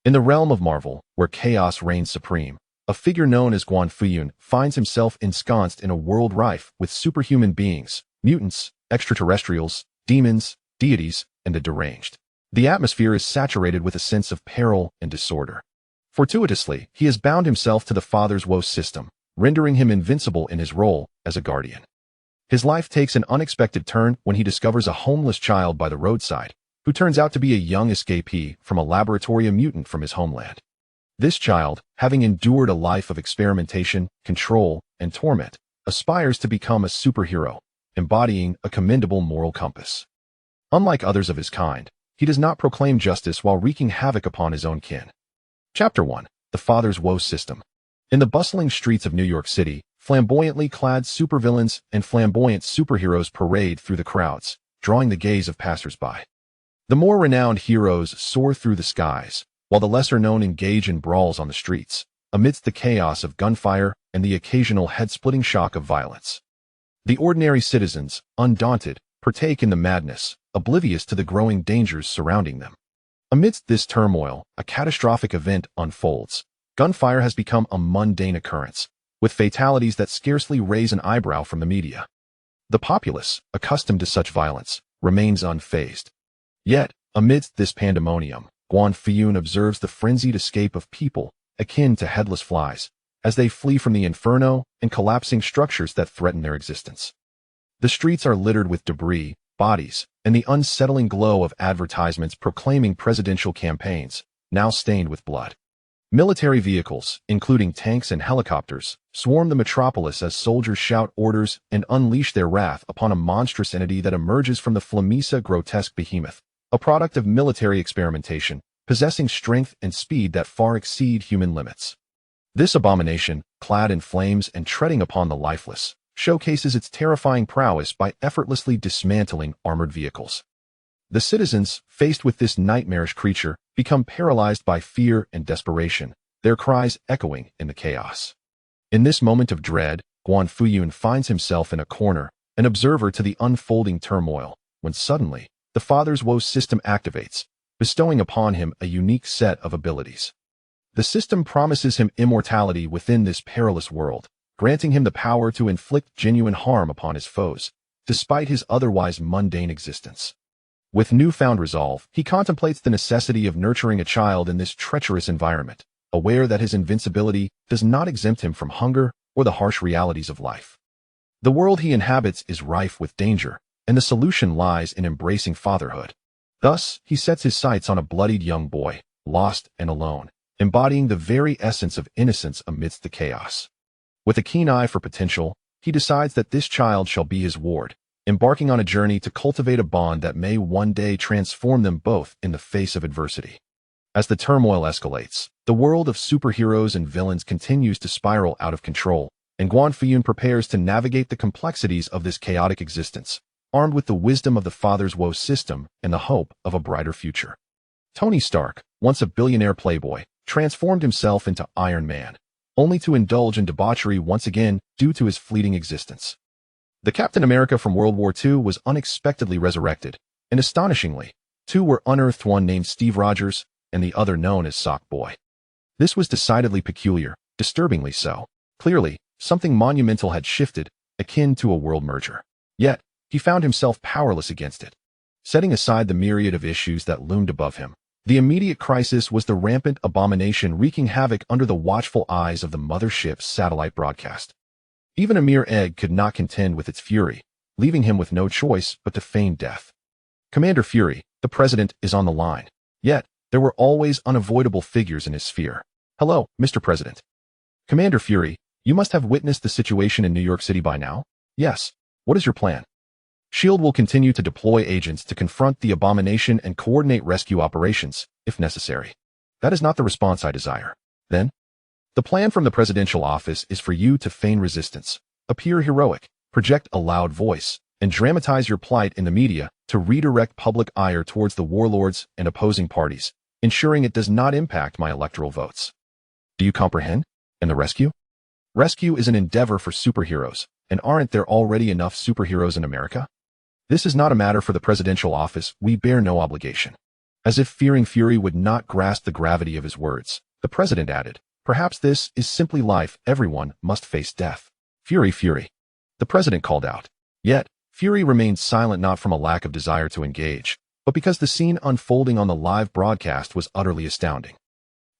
In the realm of Marvel, where chaos reigns supreme, a figure known as Guan Fuyun finds himself ensconced in a world rife with superhuman beings, mutants, extraterrestrials, demons, deities, and the deranged. The atmosphere is saturated with a sense of peril and disorder. Fortuitously, he has bound himself to the Father-Worrier System, rendering him invincible in his role as a guardian. His life takes an unexpected turn when he discovers a homeless child by the roadside, who turns out to be a young escapee from a laboratory mutant from his homeland. This child, having endured a life of experimentation, control, and torment, aspires to become a superhero, embodying a commendable moral compass. Unlike others of his kind, he does not proclaim justice while wreaking havoc upon his own kin. Chapter 1. The Father-Worrier System. In the bustling streets of New York City, flamboyantly clad supervillains and flamboyant superheroes parade through the crowds, drawing the gaze of passers-by. The more renowned heroes soar through the skies, while the lesser-known engage in brawls on the streets, amidst the chaos of gunfire and the occasional head-splitting shock of violence. The ordinary citizens, undaunted, partake in the madness, oblivious to the growing dangers surrounding them. Amidst this turmoil, a catastrophic event unfolds. Gunfire has become a mundane occurrence, with fatalities that scarcely raise an eyebrow from the media. The populace, accustomed to such violence, remains unfazed. Yet, amidst this pandemonium, Guan Fuyun observes the frenzied escape of people, akin to headless flies, as they flee from the inferno and collapsing structures that threaten their existence. The streets are littered with debris, bodies, and the unsettling glow of advertisements proclaiming presidential campaigns, now stained with blood. Military vehicles, including tanks and helicopters, swarm the metropolis as soldiers shout orders and unleash their wrath upon a monstrous entity that emerges from the Flamisa grotesque behemoth, a product of military experimentation, possessing strength and speed that far exceed human limits. This abomination, clad in flames and treading upon the lifeless, showcases its terrifying prowess by effortlessly dismantling armored vehicles. The citizens, faced with this nightmarish creature, become paralyzed by fear and desperation, their cries echoing in the chaos. In this moment of dread, Guan Fuyun finds himself in a corner, an observer to the unfolding turmoil, when suddenly, the Father-Worrier System activates, bestowing upon him a unique set of abilities. The system promises him immortality within this perilous world, granting him the power to inflict genuine harm upon his foes, despite his otherwise mundane existence. With newfound resolve, he contemplates the necessity of nurturing a child in this treacherous environment, aware that his invincibility does not exempt him from hunger or the harsh realities of life. The world he inhabits is rife with danger, and the solution lies in embracing fatherhood. Thus, he sets his sights on a bloodied young boy, lost and alone, embodying the very essence of innocence amidst the chaos. With a keen eye for potential, he decides that this child shall be his ward, embarking on a journey to cultivate a bond that may one day transform them both in the face of adversity. As the turmoil escalates, the world of superheroes and villains continues to spiral out of control, and Guan Fuyun prepares to navigate the complexities of this chaotic existence, armed with the wisdom of the Father-Worrier System and the hope of a brighter future. Tony Stark, once a billionaire playboy, transformed himself into Iron Man, only to indulge in debauchery once again due to his fleeting existence. The Captain America from World War II was unexpectedly resurrected, and astonishingly, two were unearthed, one named Steve Rogers and the other known as Sock Boy. This was decidedly peculiar, disturbingly so. Clearly, something monumental had shifted, akin to a world merger. Yet, he found himself powerless against it. Setting aside the myriad of issues that loomed above him, the immediate crisis was the rampant abomination wreaking havoc under the watchful eyes of the mothership's satellite broadcast. Even a mere egg could not contend with its fury, leaving him with no choice but to feign death. Commander Fury, the president, is on the line. Yet, there were always unavoidable figures in his sphere. Hello, Mr. President. Commander Fury, you must have witnessed the situation in New York City by now? Yes. What is your plan? S.H.I.E.L.D. will continue to deploy agents to confront the abomination and coordinate rescue operations, if necessary. That is not the response I desire. Then? The plan from the presidential office is for you to feign resistance, appear heroic, project a loud voice, and dramatize your plight in the media to redirect public ire towards the warlords and opposing parties, ensuring it does not impact my electoral votes. Do you comprehend? And the rescue? Rescue is an endeavor for superheroes, and aren't there already enough superheroes in America? This is not a matter for the presidential office, we bear no obligation. As if fearing Fury would not grasp the gravity of his words, the president added, "Perhaps this is simply life. Everyone must face death." "Fury, Fury," the president called out. Yet, Fury remained silent, not from a lack of desire to engage, but because the scene unfolding on the live broadcast was utterly astounding.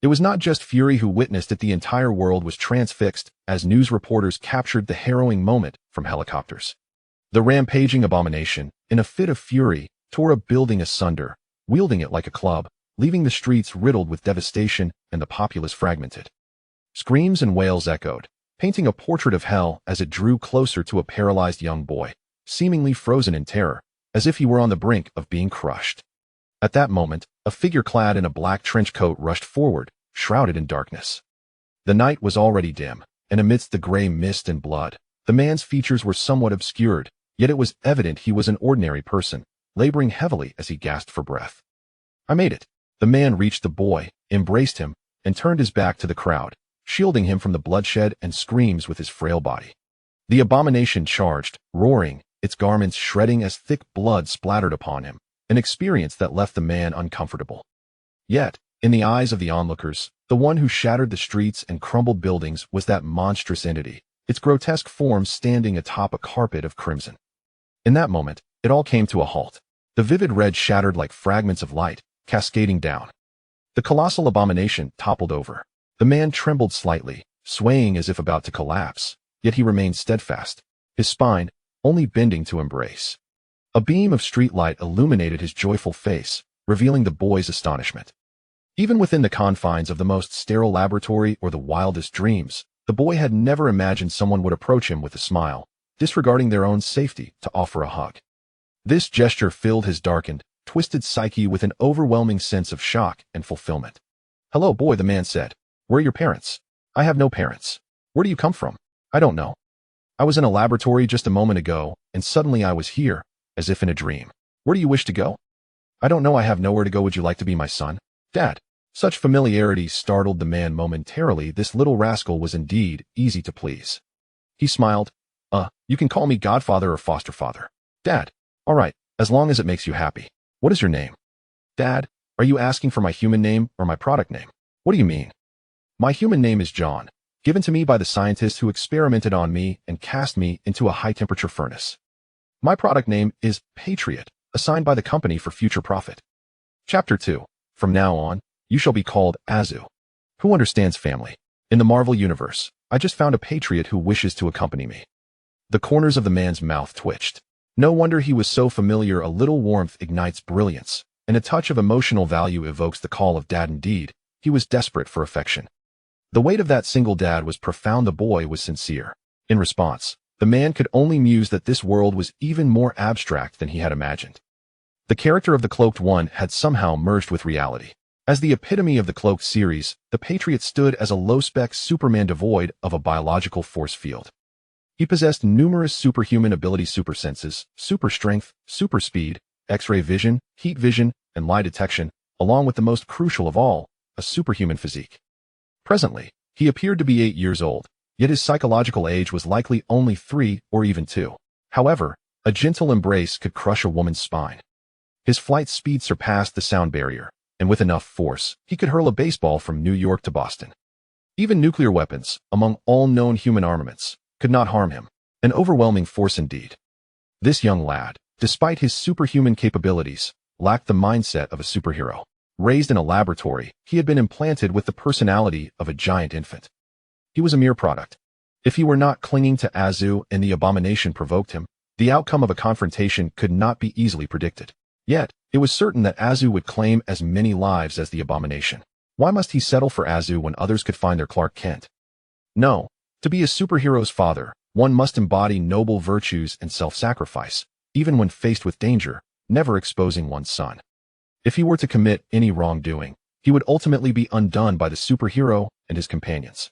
It was not just Fury who witnessed it, the entire world was transfixed as news reporters captured the harrowing moment from helicopters. The rampaging abomination, in a fit of fury, tore a building asunder, wielding it like a club, leaving the streets riddled with devastation and the populace fragmented. Screams and wails echoed, painting a portrait of hell as it drew closer to a paralyzed young boy, seemingly frozen in terror, as if he were on the brink of being crushed. At that moment, a figure clad in a black trench coat rushed forward, shrouded in darkness. The night was already dim, and amidst the gray mist and blood, the man's features were somewhat obscured, yet it was evident he was an ordinary person, laboring heavily as he gasped for breath. "I made it." The man reached the boy, embraced him, and turned his back to the crowd, shielding him from the bloodshed and screams with his frail body. The abomination charged, roaring, its garments shredding as thick blood splattered upon him, an experience that left the man uncomfortable. Yet, in the eyes of the onlookers, the one who shattered the streets and crumbled buildings was that monstrous entity, its grotesque form standing atop a carpet of crimson. In that moment, it all came to a halt. The vivid red shattered like fragments of light, cascading down. The colossal abomination toppled over. The man trembled slightly, swaying as if about to collapse, yet he remained steadfast, his spine only bending to embrace. A beam of streetlight illuminated his joyful face, revealing the boy's astonishment. Even within the confines of the most sterile laboratory or the wildest dreams, the boy had never imagined someone would approach him with a smile, disregarding their own safety to offer a hug. This gesture filled his darkened, twisted psyche with an overwhelming sense of shock and fulfillment. "Hello, boy," the man said. "Where are your parents?" "I have no parents." "Where do you come from?" "I don't know. I was in a laboratory just a moment ago, and suddenly I was here, as if in a dream." "Where do you wish to go?" "I don't know. I have nowhere to go. Would you like to be my son?" "Dad." Such familiarity startled the man momentarily. This little rascal was indeed easy to please. He smiled. You can call me Godfather or Foster Father." "Dad." "All right, as long as it makes you happy. What is your name?" "Dad, are you asking for my human name or my product name?" "What do you mean?" "My human name is John, given to me by the scientists who experimented on me and cast me into a high-temperature furnace. My product name is Patriot, assigned by the company for future profit." Chapter 2. From now on, you shall be called Azu. Who understands family? In the Marvel Universe, I just found a patriot who wishes to accompany me. The corners of the man's mouth twitched. No wonder he was so familiar. A little warmth ignites brilliance, and a touch of emotional value evokes the call of dad. Indeed, he was desperate for affection. The weight of that single dad was profound. The boy was sincere. In response, the man could only muse that this world was even more abstract than he had imagined. The character of the Cloaked One had somehow merged with reality. As the epitome of the Cloaked series, the Patriot stood as a low-spec Superman devoid of a biological force field. He possessed numerous superhuman abilities: super senses, super strength, super speed, X-ray vision, heat vision, and lie detection, along with the most crucial of all, a superhuman physique. Presently, he appeared to be 8 years old, yet his psychological age was likely only 3 or even 2. However, a gentle embrace could crush a woman's spine. His flight speed surpassed the sound barrier, and with enough force, he could hurl a baseball from New York to Boston. Even nuclear weapons, among all known human armaments, could not harm him. An overwhelming force indeed. This young lad, despite his superhuman capabilities, lacked the mindset of a superhero. Raised in a laboratory, he had been implanted with the personality of a giant infant. He was a mere product. If he were not clinging to Azu and the abomination provoked him, the outcome of a confrontation could not be easily predicted. Yet, it was certain that Azu would claim as many lives as the abomination. Why must he settle for Azu when others could find their Clark Kent? No. To be a superhero's father, one must embody noble virtues and self-sacrifice, even when faced with danger, never exposing one's son. If he were to commit any wrongdoing, he would ultimately be undone by the superhero and his companions.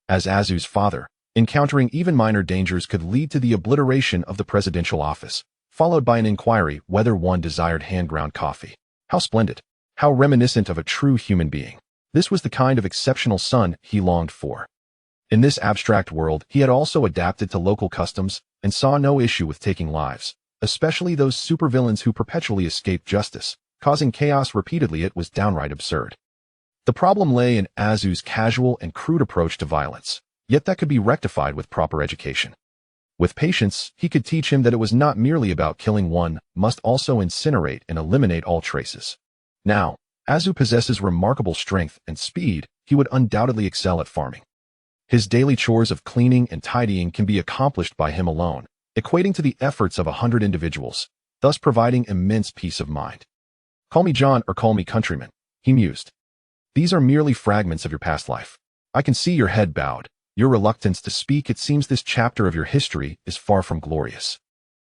As Azu's father, encountering even minor dangers could lead to the obliteration of the presidential office, followed by an inquiry whether one desired hand-ground coffee. How splendid! How reminiscent of a true human being. This was the kind of exceptional son he longed for. In this abstract world, he had also adapted to local customs and saw no issue with taking lives, especially those supervillains who perpetually escape justice, causing chaos repeatedly. It was downright absurd. The problem lay in Azu's casual and crude approach to violence, yet that could be rectified with proper education. With patience, he could teach him that it was not merely about killing one, must also incinerate and eliminate all traces. Now, Azu possesses remarkable strength and speed. He would undoubtedly excel at farming. His daily chores of cleaning and tidying can be accomplished by him alone, equating to the efforts of 100 individuals, thus providing immense peace of mind. Call me John or call me countryman, he mused. These are merely fragments of your past life. I can see your head bowed, your reluctance to speak. It seems this chapter of your history is far from glorious.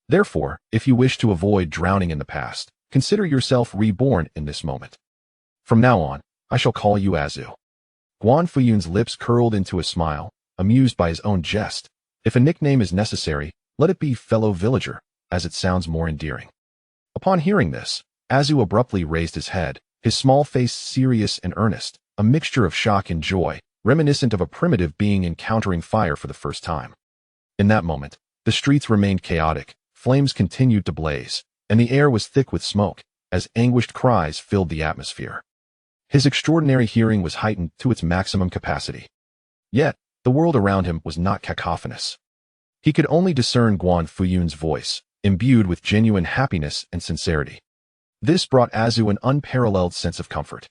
Therefore, if you wish to avoid drowning in the past, consider yourself reborn in this moment. From now on, I shall call you Azu. Guan Fuyun's lips curled into a smile, amused by his own jest. If a nickname is necessary, let it be fellow villager, as it sounds more endearing. Upon hearing this, Azu abruptly raised his head, his small face serious and earnest, a mixture of shock and joy, reminiscent of a primitive being encountering fire for the first time. In that moment, the streets remained chaotic, flames continued to blaze, and the air was thick with smoke, as anguished cries filled the atmosphere. His extraordinary hearing was heightened to its maximum capacity. Yet, the world around him was not cacophonous. He could only discern Guan Fuyun's voice, imbued with genuine happiness and sincerity. This brought Azu an unparalleled sense of comfort.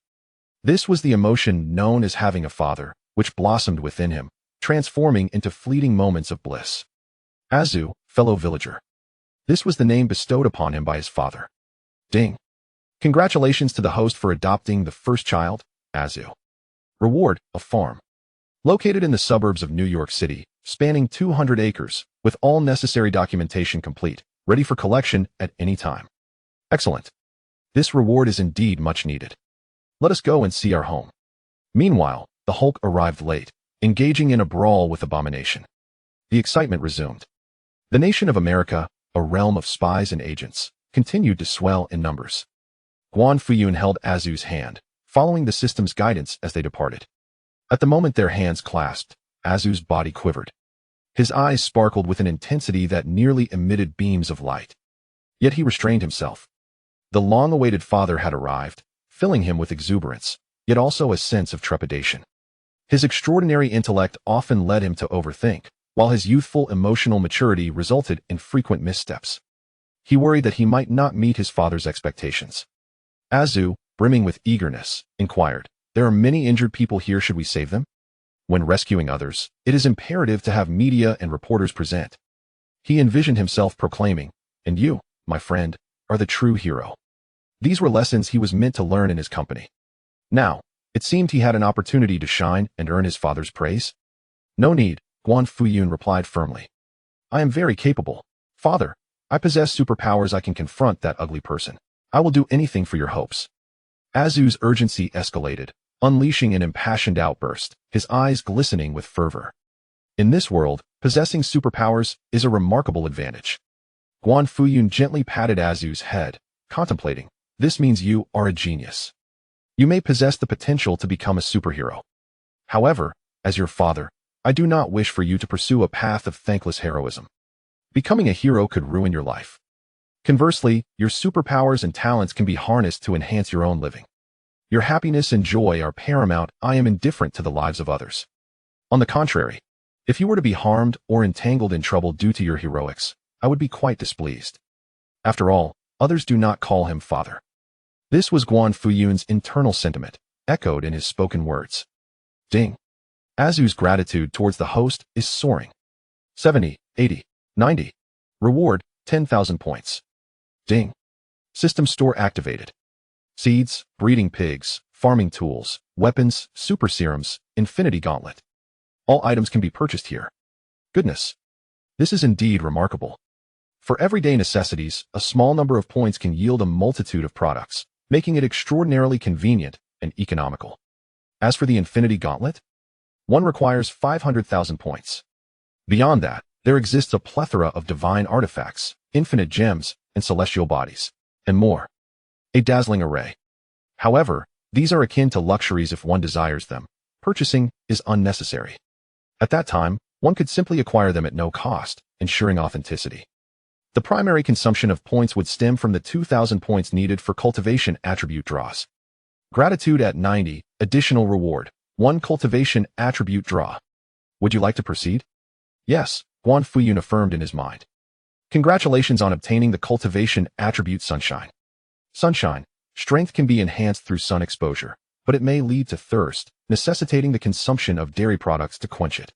This was the emotion known as having a father, which blossomed within him, transforming into fleeting moments of bliss. Azu, fellow villager. This was the name bestowed upon him by his father. Ding. Congratulations to the host for adopting the first child, Azu. Reward, a farm. Located in the suburbs of New York City, spanning 200 acres, with all necessary documentation complete, ready for collection at any time. Excellent. This reward is indeed much needed. Let us go and see our home. Meanwhile, the Hulk arrived late, engaging in a brawl with Abomination. The excitement resumed. The nation of America, a realm of spies and agents, continued to swell in numbers. Guan Fuyun held Azu's hand, following the system's guidance as they departed. At the moment their hands clasped, Azu's body quivered. His eyes sparkled with an intensity that nearly emitted beams of light. Yet he restrained himself. The long-awaited father had arrived, filling him with exuberance, yet also a sense of trepidation. His extraordinary intellect often led him to overthink, while his youthful emotional maturity resulted in frequent missteps. He worried that he might not meet his father's expectations. Azu, brimming with eagerness, inquired, "There are many injured people here. Should we save them?" When rescuing others, it is imperative to have media and reporters present. He envisioned himself proclaiming, "And you, my friend, are the true hero." These were lessons he was meant to learn in his company. Now, it seemed he had an opportunity to shine and earn his father's praise. "No need," Guan Fuyun replied firmly. "I am very capable. Father, I possess superpowers. I can confront that ugly person. I will do anything for your hopes." Azu's urgency escalated, unleashing an impassioned outburst, his eyes glistening with fervor. In this world, possessing superpowers is a remarkable advantage. Guan Fuyun gently patted Azu's head, contemplating, "This means you are a genius. You may possess the potential to become a superhero. However, as your father, I do not wish for you to pursue a path of thankless heroism. Becoming a hero could ruin your life. Conversely, your superpowers and talents can be harnessed to enhance your own living. Your happiness and joy are paramount. I am indifferent to the lives of others. On the contrary, if you were to be harmed or entangled in trouble due to your heroics, I would be quite displeased." After all, others do not call him father. This was Guan Fuyun's internal sentiment, echoed in his spoken words. Ding. Azu's gratitude towards the host is soaring. 70, 80, 90. Reward, 10,000 points. Ding. System store activated. Seeds, breeding pigs, farming tools, weapons, super serums, infinity gauntlet. All items can be purchased here. Goodness. This is indeed remarkable. For everyday necessities, a small number of points can yield a multitude of products, making it extraordinarily convenient and economical. As for the infinity gauntlet, one requires 500,000 points. Beyond that, there exists a plethora of divine artifacts, infinite gems, and celestial bodies, and more. A dazzling array. However, these are akin to luxuries if one desires them. Purchasing is unnecessary. At that time, one could simply acquire them at no cost, ensuring authenticity. The primary consumption of points would stem from the 2,000 points needed for cultivation attribute draws. Gratitude at 90, additional reward, 1 cultivation attribute draw. Would you like to proceed? Yes, Guan Fuyun affirmed in his mind. Congratulations on obtaining the cultivation attribute Sunshine. Sunshine, strength can be enhanced through sun exposure, but it may lead to thirst, necessitating the consumption of dairy products to quench it.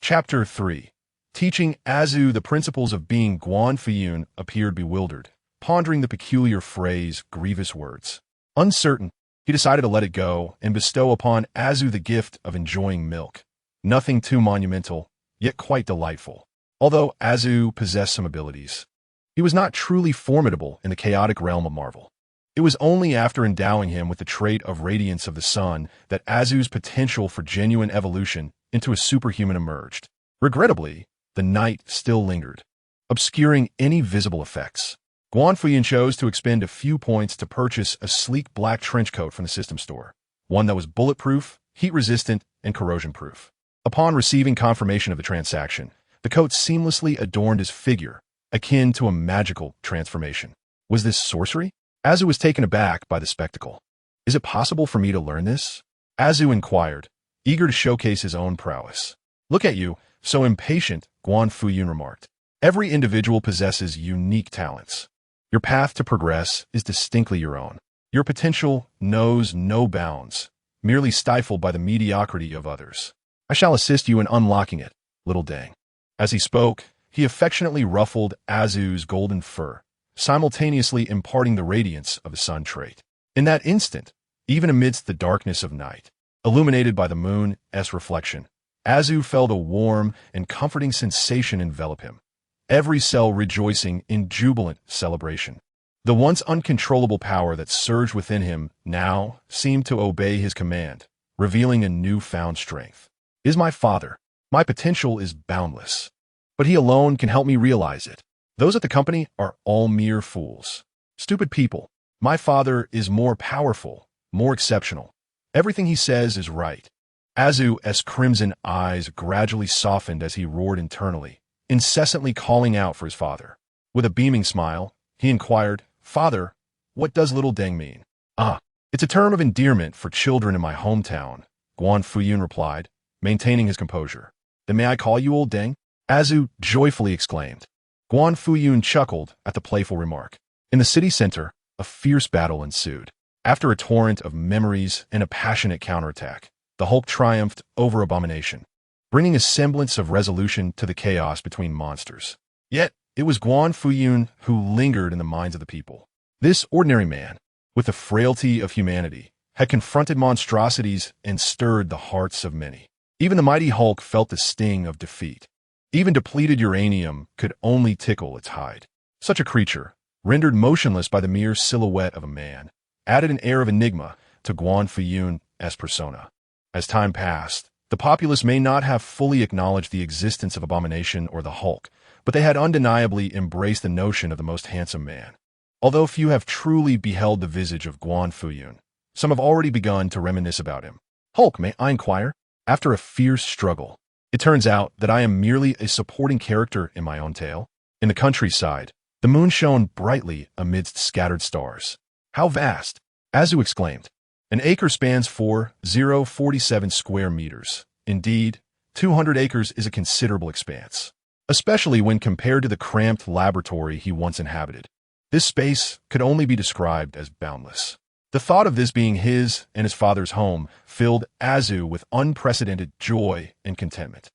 Chapter 3. Teaching Azu the principles of being. Guan Fuyun appeared bewildered, pondering the peculiar phrase, grievous words. Uncertain, he decided to let it go and bestow upon Azu the gift of enjoying milk. Nothing too monumental, yet quite delightful. Although Azu possessed some abilities, he was not truly formidable in the chaotic realm of Marvel. It was only after endowing him with the trait of radiance of the sun that Azu's potential for genuine evolution into a superhuman emerged. Regrettably, the night still lingered, obscuring any visible effects. Guan Fuyun chose to expend a few points to purchase a sleek black trench coat from the system store, one that was bulletproof, heat-resistant, and corrosion-proof. Upon receiving confirmation of the transaction, the coat seamlessly adorned his figure, akin to a magical transformation. Was this sorcery? Azu was taken aback by the spectacle. Is it possible for me to learn this? Azu inquired, eager to showcase his own prowess. Look at you, so impatient, Guan Fuyun remarked. Every individual possesses unique talents. Your path to progress is distinctly your own. Your potential knows no bounds, merely stifled by the mediocrity of others. I shall assist you in unlocking it, little dang. As he spoke, he affectionately ruffled Azu's golden fur, simultaneously imparting the radiance of the sun trait. In that instant, even amidst the darkness of night, illuminated by the moon's reflection, Azu felt a warm and comforting sensation envelop him, every cell rejoicing in jubilant celebration. The once uncontrollable power that surged within him now seemed to obey his command, revealing a newfound strength. Is my father. My potential is boundless. But he alone can help me realize it. Those at the company are all mere fools. Stupid people. My father is more powerful, more exceptional. Everything he says is right. Azu's crimson eyes gradually softened as he roared internally, incessantly calling out for his father. With a beaming smile, he inquired, Father, what does little deng mean? Ah, it's a term of endearment for children in my hometown, Guan Fuyun replied, maintaining his composure. Then may I call you old deng? Azu joyfully exclaimed. Guan Fuyun chuckled at the playful remark. In the city center, a fierce battle ensued. After a torrent of memories and a passionate counterattack, the Hulk triumphed over Abomination, bringing a semblance of resolution to the chaos between monsters. Yet, it was Guan Fuyun who lingered in the minds of the people. This ordinary man, with the frailty of humanity, had confronted monstrosities and stirred the hearts of many. Even the mighty Hulk felt the sting of defeat. Even depleted uranium could only tickle its hide. Such a creature, rendered motionless by the mere silhouette of a man, added an air of enigma to Guan Fuyun's persona. As time passed, the populace may not have fully acknowledged the existence of Abomination or the Hulk, but they had undeniably embraced the notion of the most handsome man. Although few have truly beheld the visage of Guan Fuyun, some have already begun to reminisce about him. Hulk, may I inquire? After a fierce struggle, it turns out that I am merely a supporting character in my own tale. In the countryside, the moon shone brightly amidst scattered stars. How vast! Azu exclaimed. An acre spans 4,047 square meters. Indeed, 200 acres is a considerable expanse, especially when compared to the cramped laboratory he once inhabited. This space could only be described as boundless. The thought of this being his and his father's home filled Azu with unprecedented joy and contentment.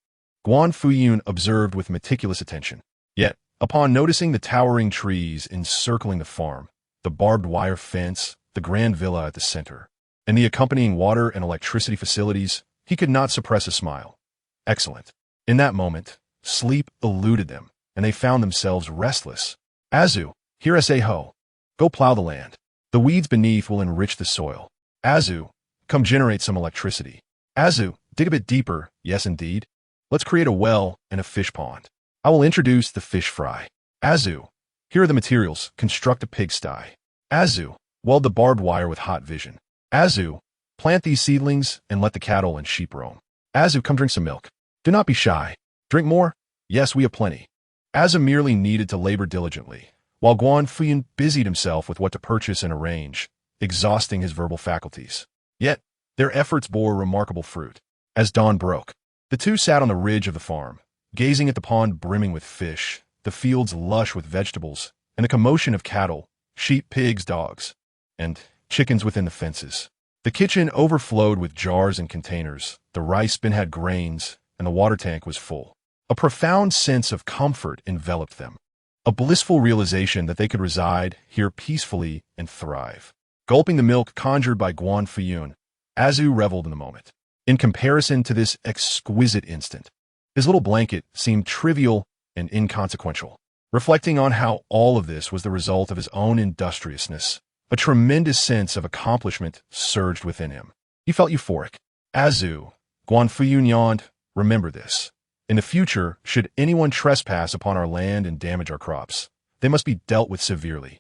Guan Fuyun observed with meticulous attention. Yet, upon noticing the towering trees encircling the farm, the barbed wire fence, the grand villa at the center, and the accompanying water and electricity facilities, he could not suppress a smile. Excellent. In that moment, sleep eluded them, and they found themselves restless. Azu, here say ho. Go plow the land. The weeds beneath will enrich the soil. Azu, come generate some electricity. Azu, dig a bit deeper, yes indeed. Let's create a well and a fish pond. I will introduce the fish fry. Azu, here are the materials, construct a pigsty. Azu, weld the barbed wire with hot vision. Azu, plant these seedlings and let the cattle and sheep roam. Azu, come drink some milk. Do not be shy. Drink more? Yes, we have plenty. Azu merely needed to labor diligently, while Guan Fuyun busied himself with what to purchase and arrange, exhausting his verbal faculties. Yet, their efforts bore remarkable fruit. As dawn broke, the two sat on the ridge of the farm, gazing at the pond brimming with fish, the fields lush with vegetables, and the commotion of cattle, sheep, pigs, dogs, and chickens within the fences. The kitchen overflowed with jars and containers, the rice bin had grains, and the water tank was full. A profound sense of comfort enveloped them, a blissful realization that they could reside here peacefully and thrive. Gulping the milk conjured by Guan Fuyun, Azu reveled in the moment. In comparison to this exquisite instant, his little blanket seemed trivial and inconsequential. Reflecting on how all of this was the result of his own industriousness, a tremendous sense of accomplishment surged within him. He felt euphoric. Azu, Guan Fuyun yawned, remember this. In the future, should anyone trespass upon our land and damage our crops, they must be dealt with severely.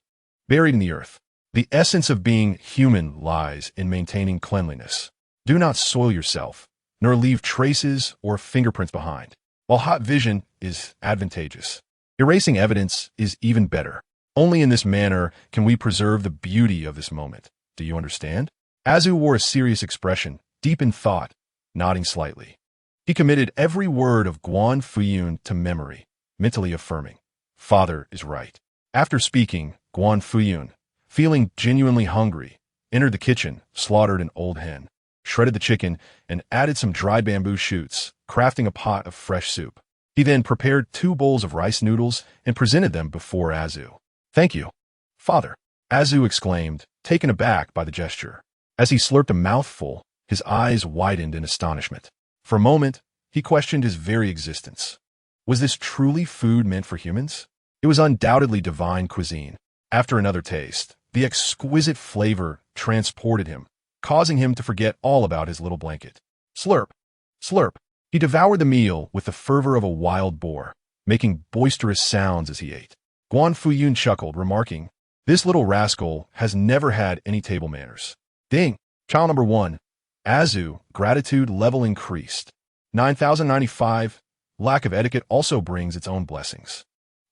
Buried in the earth, the essence of being human lies in maintaining cleanliness. Do not soil yourself, nor leave traces or fingerprints behind. While hot vision is advantageous, erasing evidence is even better. Only in this manner can we preserve the beauty of this moment. Do you understand? Azu wore a serious expression, deep in thought, nodding slightly. He committed every word of Guan Fuyun to memory, mentally affirming, "Father is right." After speaking, Guan Fuyun, feeling genuinely hungry, entered the kitchen, slaughtered an old hen, shredded the chicken, and added some dried bamboo shoots, crafting a pot of fresh soup. He then prepared 2 bowls of rice noodles and presented them before Azu. "Thank you, Father," Azu exclaimed, taken aback by the gesture. As he slurped a mouthful, his eyes widened in astonishment. For a moment, he questioned his very existence. Was this truly food meant for humans? It was undoubtedly divine cuisine. After another taste, the exquisite flavor transported him, causing him to forget all about his little blanket. Slurp, slurp. He devoured the meal with the fervor of a wild boar, making boisterous sounds as he ate. Guan Fuyun chuckled, remarking, "This little rascal has never had any table manners." Ding! Child number 1. Azu, gratitude level increased. 9095, lack of etiquette also brings its own blessings.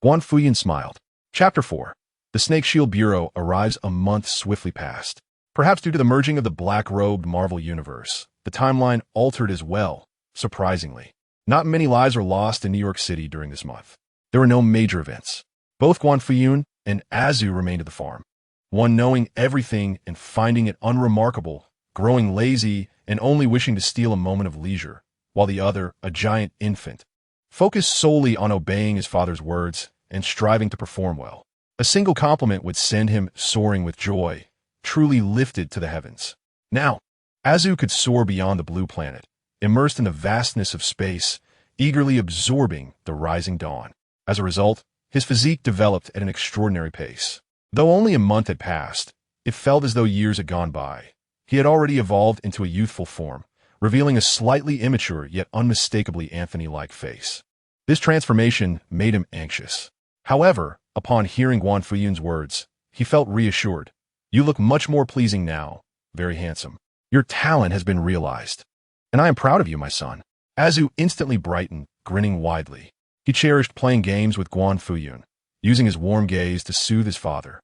Guan Fuyun smiled. Chapter 4. The Snake Shield Bureau arrives a month swiftly past. Perhaps due to the merging of the black-robed Marvel universe, the timeline altered as well, surprisingly. Not many lives were lost in New York City during this month. There were no major events. Both Guan Fuyun and Azu remained at the farm, one knowing everything and finding it unremarkable, growing lazy and only wishing to steal a moment of leisure, while the other, a giant infant, focused solely on obeying his father's words and striving to perform well. A single compliment would send him soaring with joy, truly lifted to the heavens. Now, Azu could soar beyond the blue planet, immersed in the vastness of space, eagerly absorbing the rising dawn. As a result, his physique developed at an extraordinary pace. Though only a month had passed, it felt as though years had gone by. He had already evolved into a youthful form, revealing a slightly immature yet unmistakably Anthony-like face. This transformation made him anxious. However, upon hearing Guan Fuyun's words, he felt reassured. "You look much more pleasing now, very handsome. Your talent has been realized, and I am proud of you, my son." Azu instantly brightened, grinning widely. He cherished playing games with Guan Fuyun, using his warm gaze to soothe his father,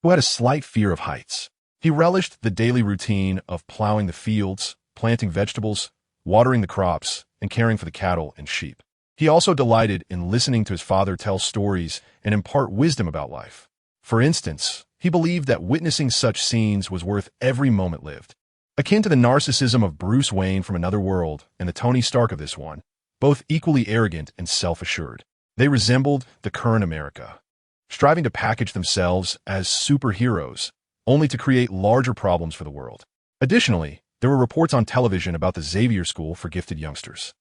who had a slight fear of heights. He relished the daily routine of plowing the fields, planting vegetables, watering the crops, and caring for the cattle and sheep. He also delighted in listening to his father tell stories and impart wisdom about life. For instance, he believed that witnessing such scenes was worth every moment lived. Akin to the narcissism of Bruce Wayne from another world and the Tony Stark of this one, both equally arrogant and self-assured, they resembled the current America, striving to package themselves as superheroes, only to create larger problems for the world. Additionally, there were reports on television about the Xavier School for gifted youngsters.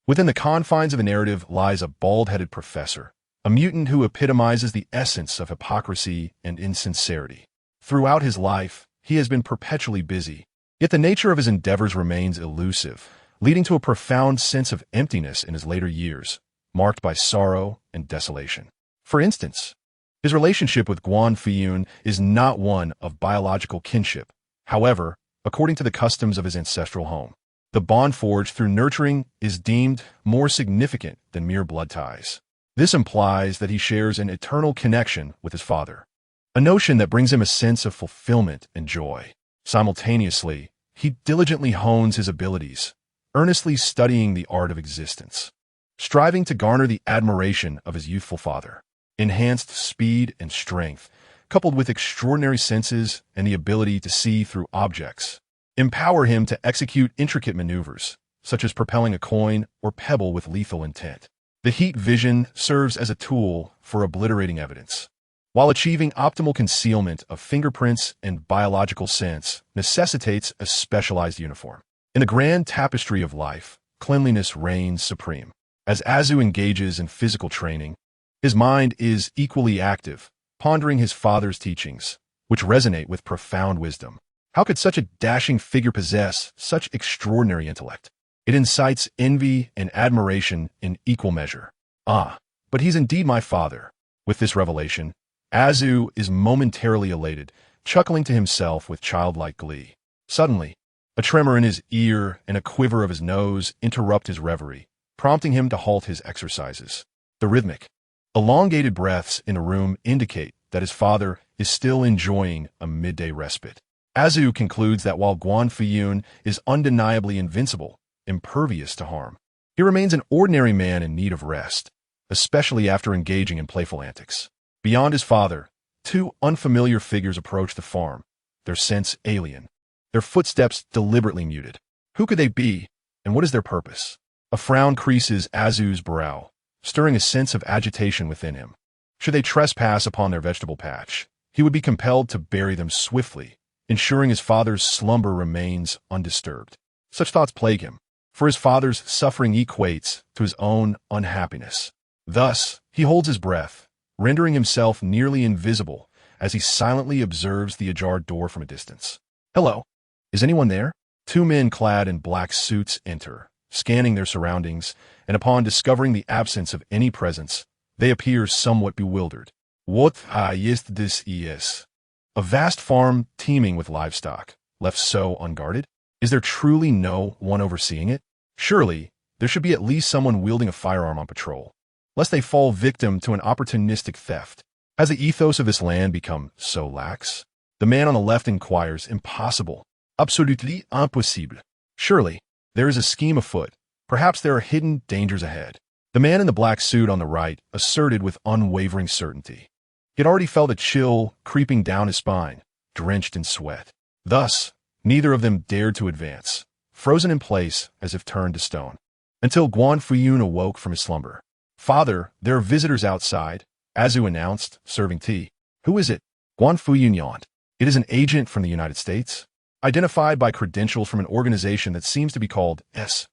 Within the confines of the narrative lies a bald-headed professor, a mutant who epitomizes the essence of hypocrisy and insincerity. Throughout his life, he has been perpetually busy, yet the nature of his endeavors remains elusive, leading to a profound sense of emptiness in his later years, marked by sorrow and desolation. For instance, his relationship with Guan Fuyun is not one of biological kinship. However, according to the customs of his ancestral home, the bond forged through nurturing is deemed more significant than mere blood ties. This implies that he shares an eternal connection with his father, a notion that brings him a sense of fulfillment and joy. Simultaneously, he diligently hones his abilities, earnestly studying the art of existence, striving to garner the admiration of his youthful father. Enhanced speed and strength, coupled with extraordinary senses and the ability to see through objects, empower him to execute intricate maneuvers, such as propelling a coin or pebble with lethal intent. The heat vision serves as a tool for obliterating evidence, while achieving optimal concealment of fingerprints and biological sense necessitates a specialized uniform. In the grand tapestry of life, cleanliness reigns supreme. As Azu engages in physical training, his mind is equally active, pondering his father's teachings, which resonate with profound wisdom. How could such a dashing figure possess such extraordinary intellect? It incites envy and admiration in equal measure. Ah, but he's indeed my father. With this revelation, Azu is momentarily elated, chuckling to himself with childlike glee. Suddenly, a tremor in his ear and a quiver of his nose interrupt his reverie, prompting him to halt his exercises. The rhythmic, elongated breaths in the room indicate that his father is still enjoying a midday respite. Azu concludes that while Guan Fuyun is undeniably invincible, impervious to harm, he remains an ordinary man in need of rest, especially after engaging in playful antics. Beyond his father, two unfamiliar figures approach the farm, their sense alien, their footsteps deliberately muted. Who could they be, and what is their purpose? A frown creases Azu's brow, stirring a sense of agitation within him. Should they trespass upon their vegetable patch, he would be compelled to bury them swiftly, ensuring his father's slumber remains undisturbed. Such thoughts plague him, for his father's suffering equates to his own unhappiness. Thus, he holds his breath, rendering himself nearly invisible as he silently observes the ajar door from a distance. Hello, is anyone there? Two men clad in black suits enter, scanning their surroundings, and upon discovering the absence of any presence, they appear somewhat bewildered. What ist this is? A vast farm teeming with livestock, left so unguarded? Is there truly no one overseeing it? Surely, there should be at least someone wielding a firearm on patrol, lest they fall victim to an opportunistic theft. Has the ethos of this land become so lax? The man on the left inquires, impossible. Absolutely impossible. Surely, there is a scheme afoot. Perhaps there are hidden dangers ahead. The man in the black suit on the right asserted with unwavering certainty. He had already felt a chill creeping down his spine, drenched in sweat. Thus, neither of them dared to advance, frozen in place as if turned to stone, until Guan Fuyun awoke from his slumber. Father, there are visitors outside, Azu announced, serving tea. Who is it? Guan Fuyun yawned. It is an agent from the United States, identified by credentials from an organization that seems to be called S.H.I.E.L.D.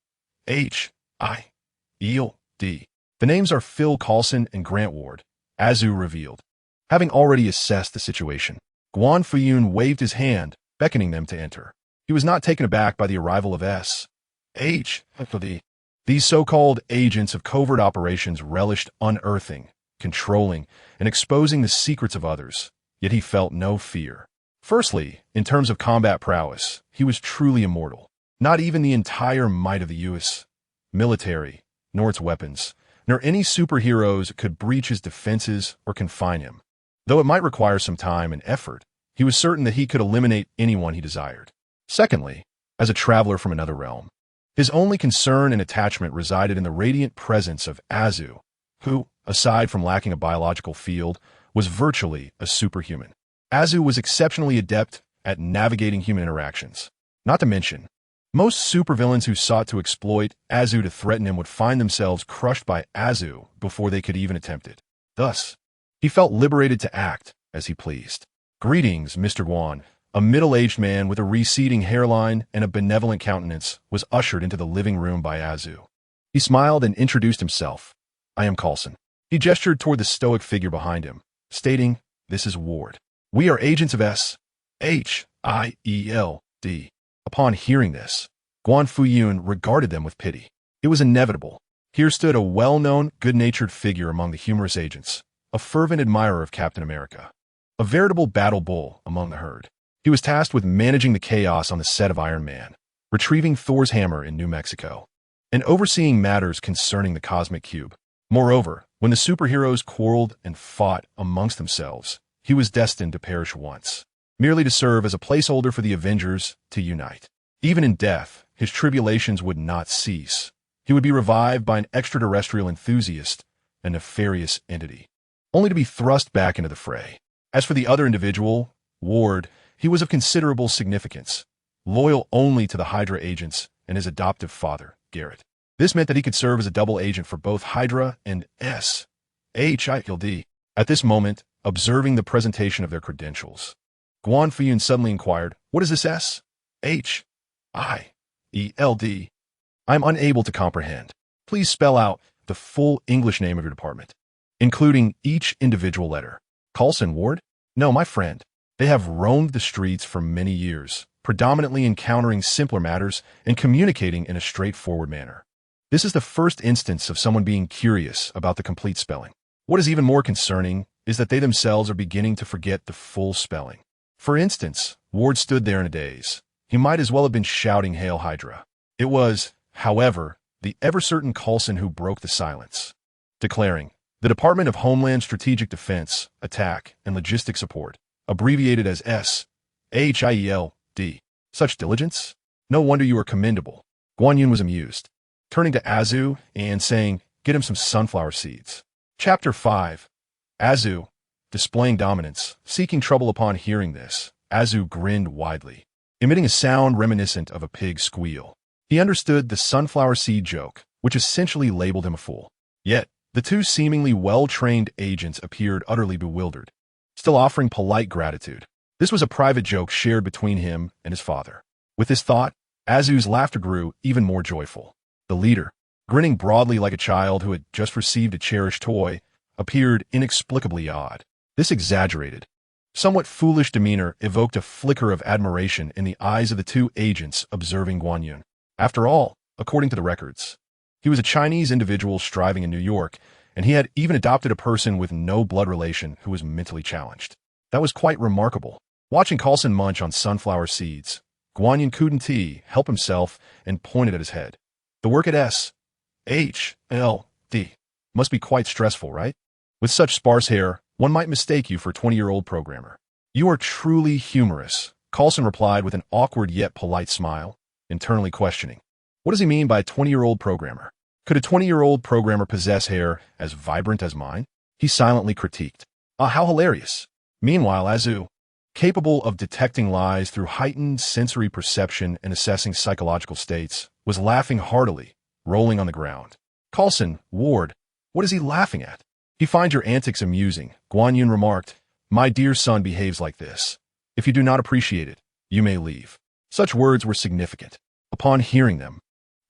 The names are Phil Coulson and Grant Ward, Azu revealed. Having already assessed the situation, Guan Fuyun waved his hand, beckoning them to enter. He was not taken aback by the arrival of S.H.I.E.L.D. These so-called agents of covert operations relished unearthing, controlling, and exposing the secrets of others, yet he felt no fear. Firstly, in terms of combat prowess, he was truly immortal. Not even the entire might of the U.S. military, nor its weapons, nor any superheroes could breach his defenses or confine him. Though it might require some time and effort, he was certain that he could eliminate anyone he desired. Secondly, as a traveler from another realm, his only concern and attachment resided in the radiant presence of Azu, who, aside from lacking a biological field, was virtually a superhuman. Azu was exceptionally adept at navigating human interactions. Not to mention, most supervillains who sought to exploit Azu to threaten him would find themselves crushed by Azu before they could even attempt it. Thus, he felt liberated to act as he pleased. Greetings, Mr. Guan. A middle-aged man with a receding hairline and a benevolent countenance was ushered into the living room by Azu. He smiled and introduced himself. I am Coulson. He gestured toward the stoic figure behind him, stating, This is Ward. We are agents of S.H.I.E.L.D. Upon hearing this, Guan Fuyun regarded them with pity. It was inevitable. Here stood a well-known, good-natured figure among the humorous agents, a fervent admirer of Captain America, a veritable battle bull among the herd. He was tasked with managing the chaos on the set of Iron Man, retrieving Thor's hammer in New Mexico, and overseeing matters concerning the Cosmic Cube. Moreover, When the superheroes quarreled and fought amongst themselves, he was destined to perish once, merely to serve as a placeholder for the Avengers to unite. Even in death, his tribulations would not cease. He would be revived by an extraterrestrial enthusiast, a nefarious entity, only to be thrust back into the fray. As for the other individual, Ward, he was of considerable significance, loyal only to the Hydra agents and his adoptive father, Garrett. This meant that he could serve as a double agent for both Hydra and SHIELD. At this moment, observing the presentation of their credentials, Guan Fuyun suddenly inquired, "What is this SHIELD? I'm unable to comprehend. Please spell out the full English name of your department, including each individual letter." "Coulson, Ward?" "No, my friend. They have roamed the streets for many years, predominantly encountering simpler matters and communicating in a straightforward manner. This is the first instance of someone being curious about the complete spelling. What is even more concerning is that they themselves are beginning to forget the full spelling. For instance, Ward stood there in a daze. He might as well have been shouting Hail Hydra. It was, however, the ever-certain Coulson who broke the silence, declaring, "The Department of Homeland Strategic Defense, Attack, and Logistic Support, abbreviated as SHIELD. Such diligence? No wonder you are commendable." Guan Yun was amused, turning to Azu and saying, "Get him some sunflower seeds." Chapter 5. Azu, displaying dominance, seeking trouble. Upon hearing this, Azu grinned widely, emitting a sound reminiscent of a pig's squeal. He understood the sunflower seed joke, which essentially labeled him a fool. Yet, the two seemingly well-trained agents appeared utterly bewildered, still offering polite gratitude. This was a private joke shared between him and his father. With this thought, Azu's laughter grew even more joyful. The leader, grinning broadly like a child who had just received a cherished toy, appeared inexplicably odd. This exaggerated, somewhat foolish demeanor evoked a flicker of admiration in the eyes of the two agents observing Guan Yun. After all, according to the records, he was a Chinese individual striving in New York, and he had even adopted a person with no blood relation who was mentally challenged. That was quite remarkable. Watching Coulson munch on sunflower seeds, Guan Yun couldn't help himself and pointed at his head. "The work at SHIELD must be quite stressful, right? With such sparse hair, one might mistake you for a 20-year-old programmer." "You are truly humorous," Coulson replied with an awkward yet polite smile, internally questioning. What does he mean by a 20-year-old programmer? Could a 20-year-old programmer possess hair as vibrant as mine? He silently critiqued. "Ah, how hilarious." Meanwhile, Azu, capable of detecting lies through heightened sensory perception and assessing psychological states, was laughing heartily, rolling on the ground. "Coulson, Ward, what is he laughing at?" "He finds your antics amusing," Guan Yun remarked. "My dear son behaves like this. If you do not appreciate it, you may leave." Such words were significant. Upon hearing them,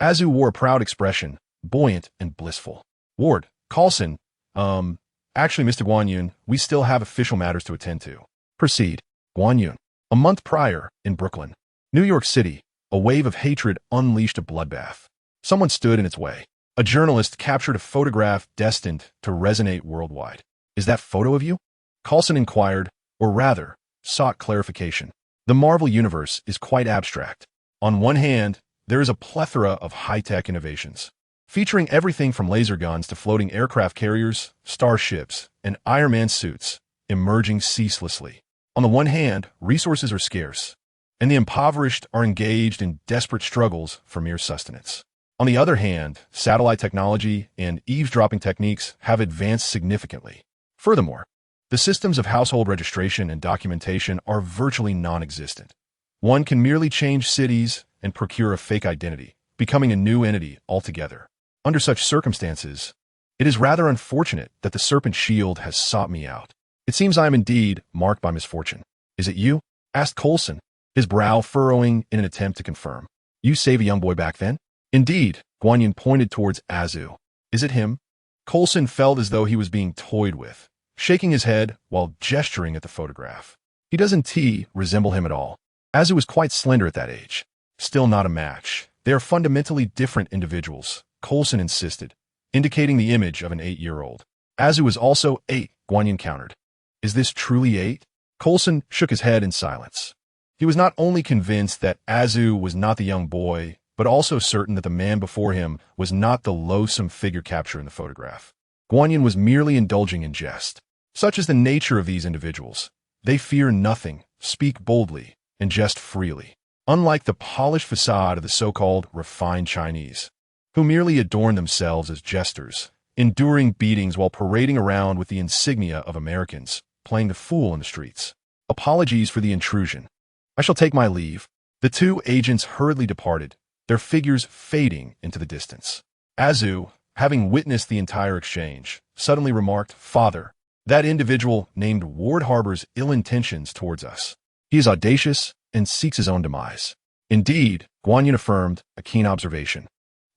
Azu wore a proud expression, buoyant and blissful. "Ward, Coulson, actually, Mr. Guan Yun, we still have official matters to attend to." "Proceed." Guan Yun. A month prior, in Brooklyn, New York City, a wave of hatred unleashed a bloodbath. Someone stood in its way. A journalist captured a photograph destined to resonate worldwide. "Is that photo of you?" Coulson inquired, or rather, sought clarification. The Marvel Universe is quite abstract. On one hand, there is a plethora of high-tech innovations, featuring everything from laser guns to floating aircraft carriers, starships, and Iron Man suits, emerging ceaselessly. On the one hand, resources are scarce, and the impoverished are engaged in desperate struggles for mere sustenance. On the other hand, satellite technology and eavesdropping techniques have advanced significantly. Furthermore, the systems of household registration and documentation are virtually non-existent. One can merely change cities and procure a fake identity, becoming a new entity altogether. Under such circumstances, it is rather unfortunate that the Serpent Shield has sought me out. It seems I am indeed marked by misfortune. "Is it you?" asked Coulson, his brow furrowing in an attempt to confirm. "You saved a young boy back then?" "Indeed," Guan Yun pointed towards Azu. "Is it him?" Coulson felt as though he was being toyed with, shaking his head while gesturing at the photograph. "He doesn't resemble him at all. Azu was quite slender at that age. Still not a match. They are fundamentally different individuals," Coulson insisted, indicating the image of an 8-year-old. "Azu is also 8, Guan Yun countered. "Is this truly 8? Coulson shook his head in silence. He was not only convinced that Azu was not the young boy, but also certain that the man before him was not the loathsome figure captured in the photograph. Guan Yin was merely indulging in jest. Such is the nature of these individuals. They fear nothing, speak boldly, and jest freely. Unlike the polished facade of the so-called refined Chinese, who merely adorn themselves as jesters, enduring beatings while parading around with the insignia of Americans, playing the fool in the streets. Apologies for the intrusion. I shall take my leave. The two agents hurriedly departed, their figures fading into the distance. Azu, having witnessed the entire exchange, suddenly remarked, "Father, that individual named Ward harbors ill intentions towards us. He is audacious and seeks his own demise." "Indeed," Guan Yin affirmed, a keen observation.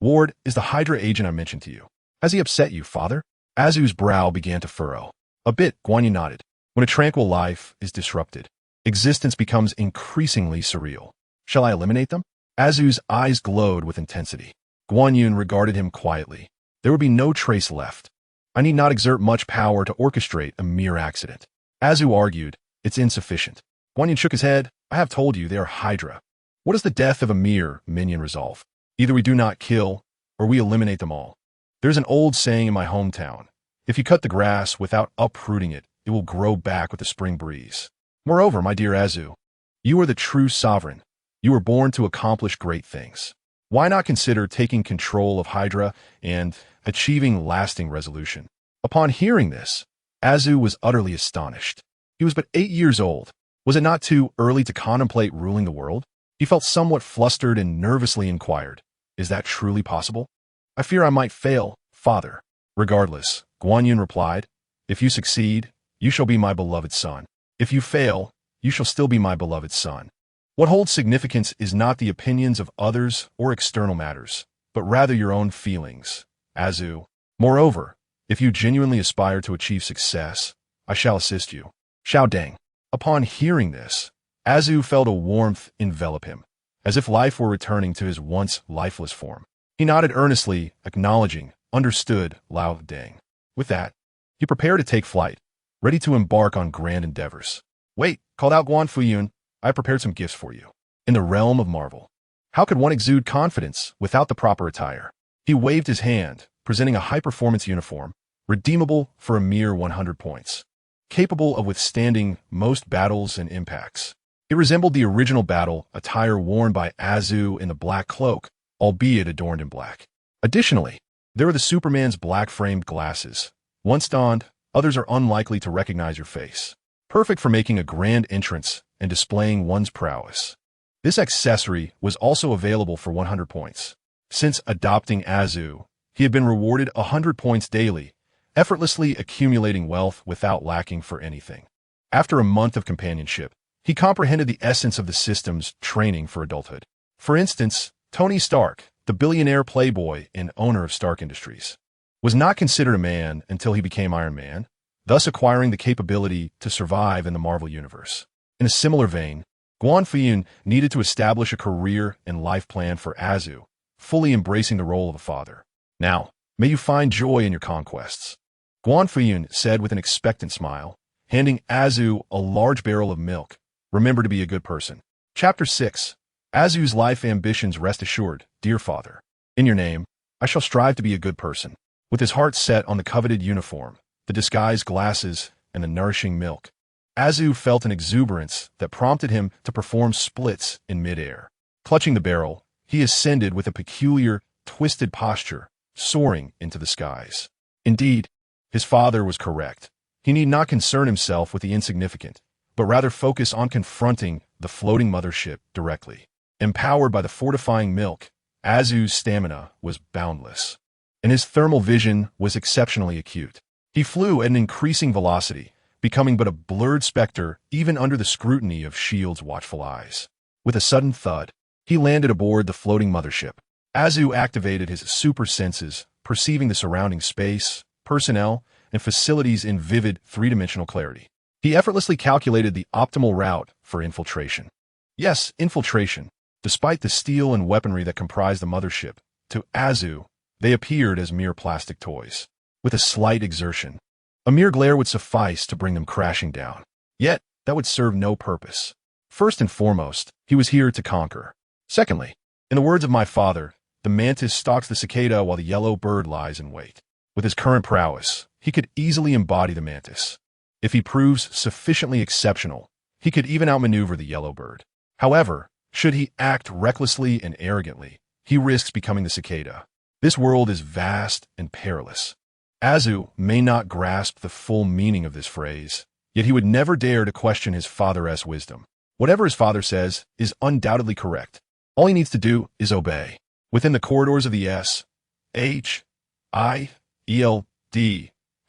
"Ward is the Hydra agent I mentioned to you. Has he upset you, father?" Azu's brow began to furrow. "A bit," Guan Yin nodded. "When a tranquil life is disrupted, existence becomes increasingly surreal. Shall I eliminate them?" Azu's eyes glowed with intensity. Guan Yin regarded him quietly. There would be no trace left. "I need not exert much power to orchestrate a mere accident." Azu argued, "It's insufficient." Guan Yin shook his head. "I have told you they are Hydra. What is the death of a mere minion resolve? Either we do not kill, or we eliminate them all. There's an old saying in my hometown, if you cut the grass without uprooting it, it will grow back with the spring breeze. Moreover, my dear Azu, you are the true sovereign. You were born to accomplish great things. Why not consider taking control of Hydra and achieving lasting resolution?" Upon hearing this, Azu was utterly astonished. He was but 8 years old. Was it not too early to contemplate ruling the world? He felt somewhat flustered and nervously inquired, "Is that truly possible?" "I fear I might fail, father." "Regardless," Guan Yin replied, "if you succeed, you shall be my beloved son. If you fail, you shall still be my beloved son. What holds significance is not the opinions of others or external matters, but rather your own feelings, Azu. Moreover, if you genuinely aspire to achieve success, I shall assist you." Xiao Deng. Upon hearing this, Azu felt a warmth envelop him, as if life were returning to his once lifeless form. He nodded earnestly, acknowledging, "Understood, Lao Deng." With that, he prepared to take flight, ready to embark on grand endeavors. "Wait," called out Guan Fuyun, "I have prepared some gifts for you." In the realm of Marvel, how could one exude confidence without the proper attire? He waved his hand, presenting a high-performance uniform, redeemable for a mere 100 points, capable of withstanding most battles and impacts. It resembled the original battle attire worn by Azu in the black cloak, albeit adorned in black. Additionally, there were the Superman's black-framed glasses. Once donned, others are unlikely to recognize your face. Perfect for making a grand entrance and displaying one's prowess. This accessory was also available for 100 points. Since adopting Azu, he had been rewarded 100 points daily, effortlessly accumulating wealth without lacking for anything. After a month of companionship, he comprehended the essence of the system's training for adulthood. For instance, Tony Stark, the billionaire playboy and owner of Stark Industries, was not considered a man until he became Iron Man, thus acquiring the capability to survive in the Marvel Universe. In a similar vein, Guan Fuyun needed to establish a career and life plan for Azu, fully embracing the role of a father. "Now, may you find joy in your conquests," Guan Fuyun said with an expectant smile, handing Azu a large barrel of milk. "Remember to be a good person." Chapter 6. Azu's life ambitions. Rest assured, dear father. In your name, I shall strive to be a good person. With his heart set on the coveted uniform, the disguised glasses, and the nourishing milk, Azu felt an exuberance that prompted him to perform splits in midair. Clutching the barrel, he ascended with a peculiar, twisted posture, soaring into the skies. Indeed, his father was correct. He need not concern himself with the insignificant, but rather focus on confronting the floating mothership directly. Empowered by the fortifying milk, Azu's stamina was boundless, and his thermal vision was exceptionally acute. He flew at an increasing velocity, becoming but a blurred specter even under the scrutiny of S.H.I.E.L.D.'s watchful eyes. With a sudden thud, he landed aboard the floating mothership. Azu activated his super senses, perceiving the surrounding space, personnel, and facilities in vivid three-dimensional clarity. He effortlessly calculated the optimal route for infiltration. Yes, infiltration. Despite the steel and weaponry that comprised the mothership, to Azu, they appeared as mere plastic toys. With a slight exertion, a mere glare would suffice to bring them crashing down. Yet, that would serve no purpose. First and foremost, he was here to conquer. Secondly, in the words of my father, the mantis stalks the cicada while the yellow bird lies in wait. With his current prowess, he could easily embody the mantis. If he proves sufficiently exceptional, he could even outmaneuver the yellowbird. However, should he act recklessly and arrogantly, he risks becoming the cicada. This world is vast and perilous. Azu may not grasp the full meaning of this phrase, yet he would never dare to question his father's wisdom. Whatever his father says is undoubtedly correct. All he needs to do is obey. Within the corridors of the S.H.I.E.L.D.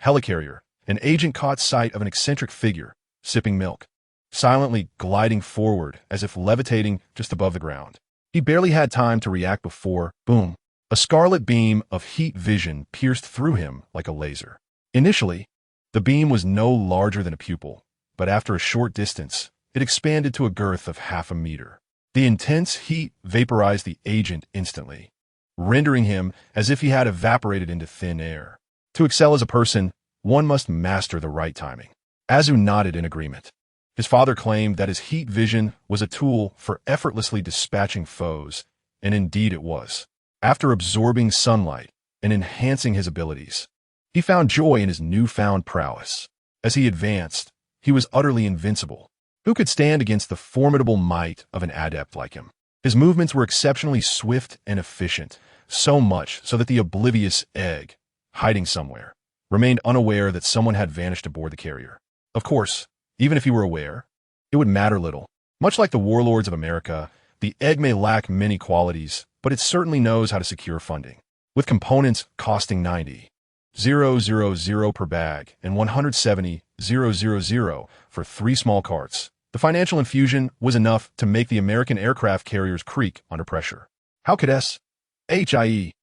helicarrier, an agent caught sight of an eccentric figure, sipping milk, silently gliding forward as if levitating just above the ground. He barely had time to react before, boom, a scarlet beam of heat vision pierced through him like a laser. Initially, the beam was no larger than a pupil, but after a short distance, it expanded to a girth of half a meter. The intense heat vaporized the agent instantly, rendering him as if he had evaporated into thin air. To excel as a person, one must master the right timing. Azu nodded in agreement. His father claimed that his heat vision was a tool for effortlessly dispatching foes, and indeed it was. After absorbing sunlight and enhancing his abilities, he found joy in his newfound prowess. As he advanced, he was utterly invincible. Who could stand against the formidable might of an adept like him? His movements were exceptionally swift and efficient, so much so that the oblivious egg, hiding somewhere, remained unaware that someone had vanished aboard the carrier. Of course, even if he were aware, it would matter little. Much like the warlords of America, the egg may lack many qualities, but it certainly knows how to secure funding. With components costing 90,000 per bag and 170,000 for 3 small carts, the financial infusion was enough to make the American aircraft carriers creak under pressure. How could S.H.I.E.L.D.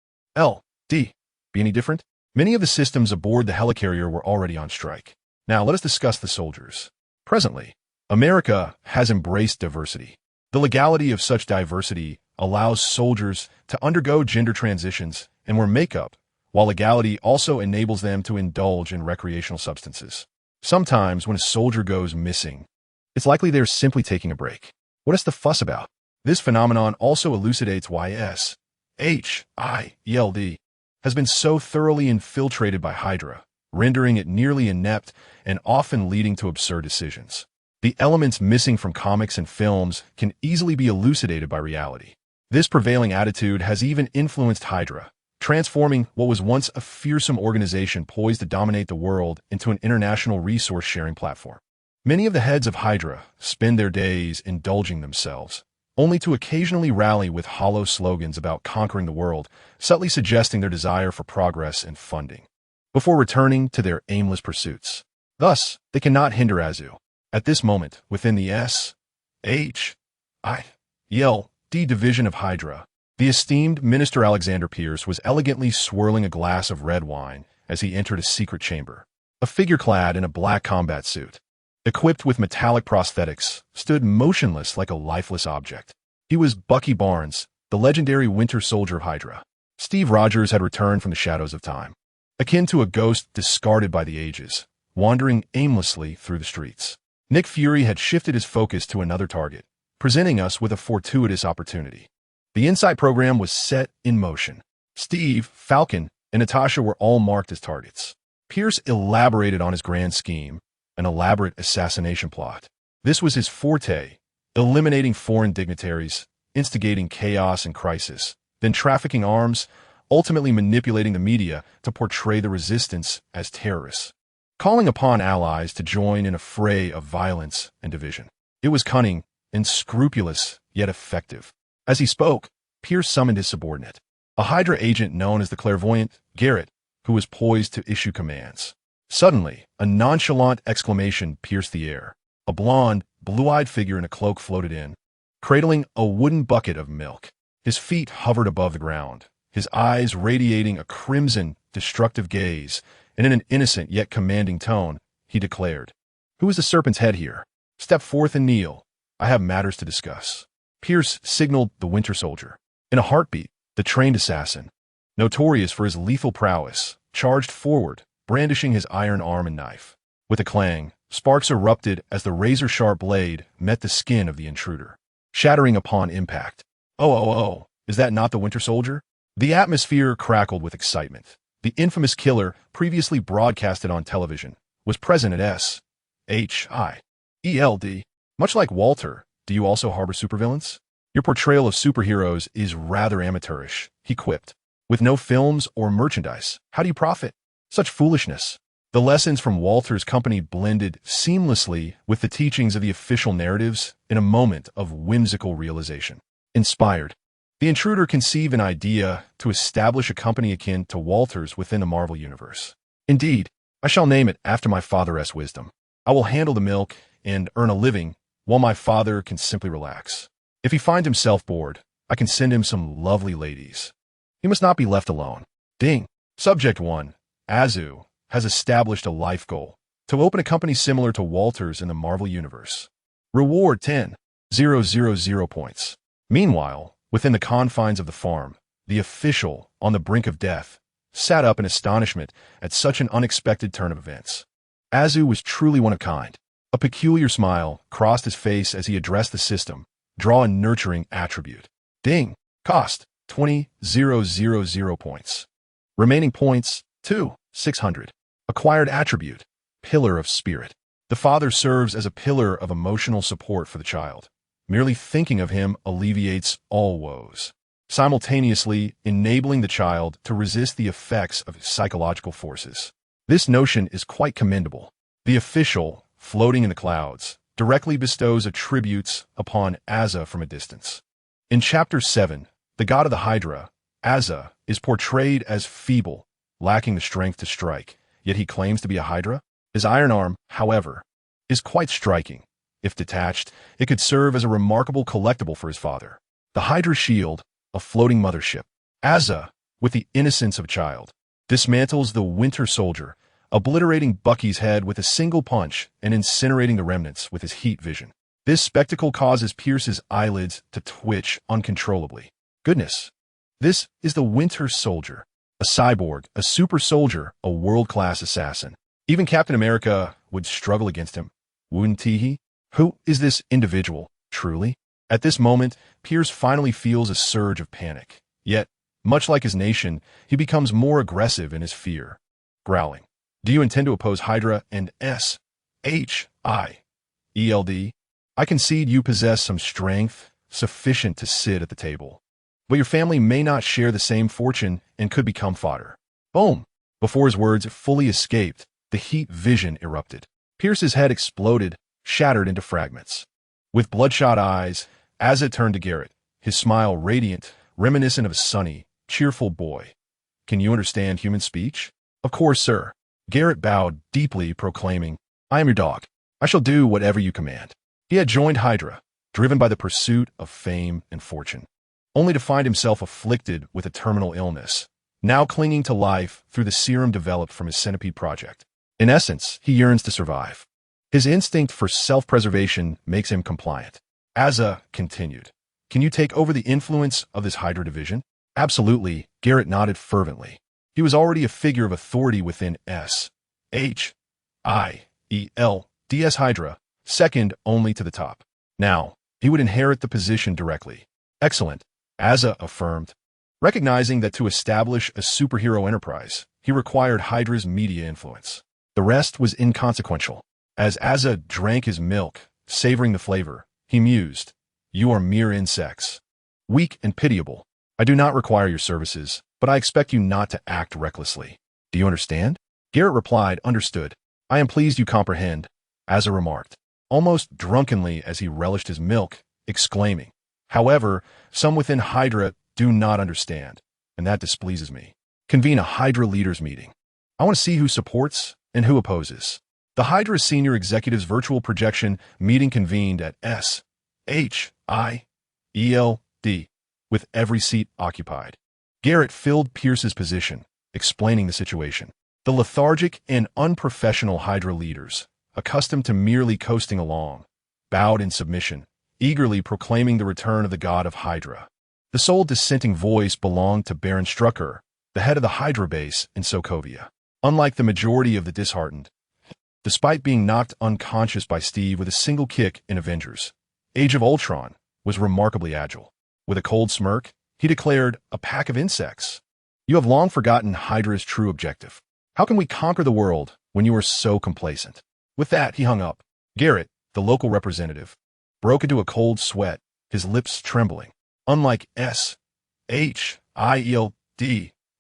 be any different? Many of the systems aboard the helicarrier were already on strike. Now let us discuss the soldiers. Presently, America has embraced diversity. The legality of such diversity allows soldiers to undergo gender transitions and wear makeup, while legality also enables them to indulge in recreational substances. Sometimes when a soldier goes missing, it's likely they're simply taking a break. What is the fuss about? This phenomenon also elucidates why S.H.I.E.L.D. has been so thoroughly infiltrated by Hydra, rendering it nearly inept and often leading to absurd decisions. The elements missing from comics and films can easily be elucidated by reality. This prevailing attitude has even influenced Hydra, transforming what was once a fearsome organization poised to dominate the world into an international resource-sharing platform. Many of the heads of Hydra spend their days indulging themselves, only to occasionally rally with hollow slogans about conquering the world, subtly suggesting their desire for progress and funding, before returning to their aimless pursuits. Thus, they cannot hinder Azu. At this moment, within the S.H.I.E.L.D. division of Hydra, the esteemed Minister Alexander Pierce was elegantly swirling a glass of red wine as he entered a secret chamber. A figure clad in a black combat suit, equipped with metallic prosthetics, stood motionless like a lifeless object. He was Bucky Barnes, the legendary Winter Soldier of Hydra. Steve Rogers had returned from the shadows of time, akin to a ghost discarded by the ages, wandering aimlessly through the streets. Nick Fury had shifted his focus to another target, presenting us with a fortuitous opportunity. The Insight program was set in motion. Steve, Falcon, and Natasha were all marked as targets. Pierce elaborated on his grand scheme, an elaborate assassination plot. This was his forte, eliminating foreign dignitaries, instigating chaos and crisis, then trafficking arms, ultimately manipulating the media to portray the resistance as terrorists, calling upon allies to join in a fray of violence and division. It was cunning and scrupulous, yet effective. As he spoke, Pierce summoned his subordinate, a Hydra agent known as the Clairvoyant, Garrett, who was poised to issue commands. Suddenly, a nonchalant exclamation pierced the air. A blonde, blue-eyed figure in a cloak floated in, cradling a wooden bucket of milk. His feet hovered above the ground, his eyes radiating a crimson, destructive gaze, and in an innocent yet commanding tone, he declared, "Who is the serpent's head here? Step forth and kneel. I have matters to discuss." Pierce signaled the Winter Soldier. In a heartbeat, the trained assassin, notorious for his lethal prowess, charged forward, brandishing his iron arm and knife. With a clang, sparks erupted as the razor-sharp blade met the skin of the intruder, shattering upon impact. Oh, is that not the Winter Soldier? The atmosphere crackled with excitement. The infamous killer, previously broadcasted on television, was present at SHIELD. Much like Walter, do you also harbor supervillains? Your portrayal of superheroes is rather amateurish, he quipped. With no films or merchandise, how do you profit? Such foolishness. The lessons from Walter's company blended seamlessly with the teachings of the official narratives in a moment of whimsical realization. Inspired, the intruder conceived an idea to establish a company akin to Walter's within the Marvel Universe. Indeed, I shall name it after my father's wisdom. I will handle the milk and earn a living while my father can simply relax. If he finds himself bored, I can send him some lovely ladies. He must not be left alone. Ding. Subject 1. Azu has established a life goal to open a company similar to Walter's in the Marvel Universe. Reward 10,000 points. Meanwhile, within the confines of the farm, the official, on the brink of death, sat up in astonishment at such an unexpected turn of events. Azu was truly one of kind. A peculiar smile crossed his face as he addressed the system. Draw a nurturing attribute. Ding. Cost 20,000 points. Remaining points 2,600. Acquired attribute. Pillar of spirit. The father serves as a pillar of emotional support for the child. Merely thinking of him alleviates all woes, simultaneously enabling the child to resist the effects of psychological forces. This notion is quite commendable. The official, floating in the clouds, directly bestows attributes upon Azza from a distance. In Chapter 7, the god of the Hydra, Azza, is portrayed as feeble, lacking the strength to strike, yet he claims to be a Hydra. His iron arm, however, is quite striking. If detached, it could serve as a remarkable collectible for his father. The Hydra shield, a floating mothership. Azza, with the innocence of a child, dismantles the Winter Soldier, obliterating Bucky's head with a single punch and incinerating the remnants with his heat vision. This spectacle causes Pierce's eyelids to twitch uncontrollably. Goodness, this is the Winter Soldier. A cyborg, a super soldier, a world-class assassin. Even Captain America would struggle against him, wouldn't he? Who is this individual, truly? At this moment, Pierce finally feels a surge of panic. Yet, much like his nation, he becomes more aggressive in his fear. Growling. Do you intend to oppose Hydra and SHIELD? I concede you possess some strength sufficient to sit at the table. But your family may not share the same fortune and could become fodder. Boom! Before his words fully escaped, the heat vision erupted. Pierce's head exploded, shattered into fragments. With bloodshot eyes, Azza turned to Garrett, his smile radiant, reminiscent of a sunny, cheerful boy. Can you understand human speech? Of course, sir. Garrett bowed deeply, proclaiming, I am your dog. I shall do whatever you command. He had joined Hydra, driven by the pursuit of fame and fortune, only to find himself afflicted with a terminal illness, now clinging to life through the serum developed from his centipede project. In essence, he yearns to survive. His instinct for self-preservation makes him compliant. Azza continued, Can you take over the influence of this Hydra division? Absolutely, Garrett nodded fervently. He was already a figure of authority within SHIELD Hydra, second only to the top. Now, he would inherit the position directly. Excellent, Azza affirmed, recognizing that to establish a superhero enterprise, he required Hydra's media influence. The rest was inconsequential. As Azza drank his milk, savoring the flavor, he mused, You are mere insects. Weak and pitiable. I do not require your services, but I expect you not to act recklessly. Do you understand? Garrett replied, Understood. I am pleased you comprehend, Azza remarked, almost drunkenly as he relished his milk, exclaiming, However, some within Hydra do not understand, and that displeases me. Convene a Hydra leaders meeting. I want to see who supports and who opposes. The Hydra Senior Executives Virtual Projection meeting convened at SHIELD, with every seat occupied. Garrett filled Pierce's position, explaining the situation. The lethargic and unprofessional Hydra leaders, accustomed to merely coasting along, bowed in submission, eagerly proclaiming the return of the god of Hydra. The sole dissenting voice belonged to Baron Strucker, the head of the Hydra base in Sokovia. Unlike the majority of the disheartened, despite being knocked unconscious by Steve with a single kick in Avengers, Age of Ultron was remarkably agile. With a cold smirk, he declared, A pack of insects. You have long forgotten Hydra's true objective. How can we conquer the world when you are so complacent? With that, he hung up. Garrett, the local representative, broke into a cold sweat, his lips trembling. Unlike S.H.I.E.L.D.,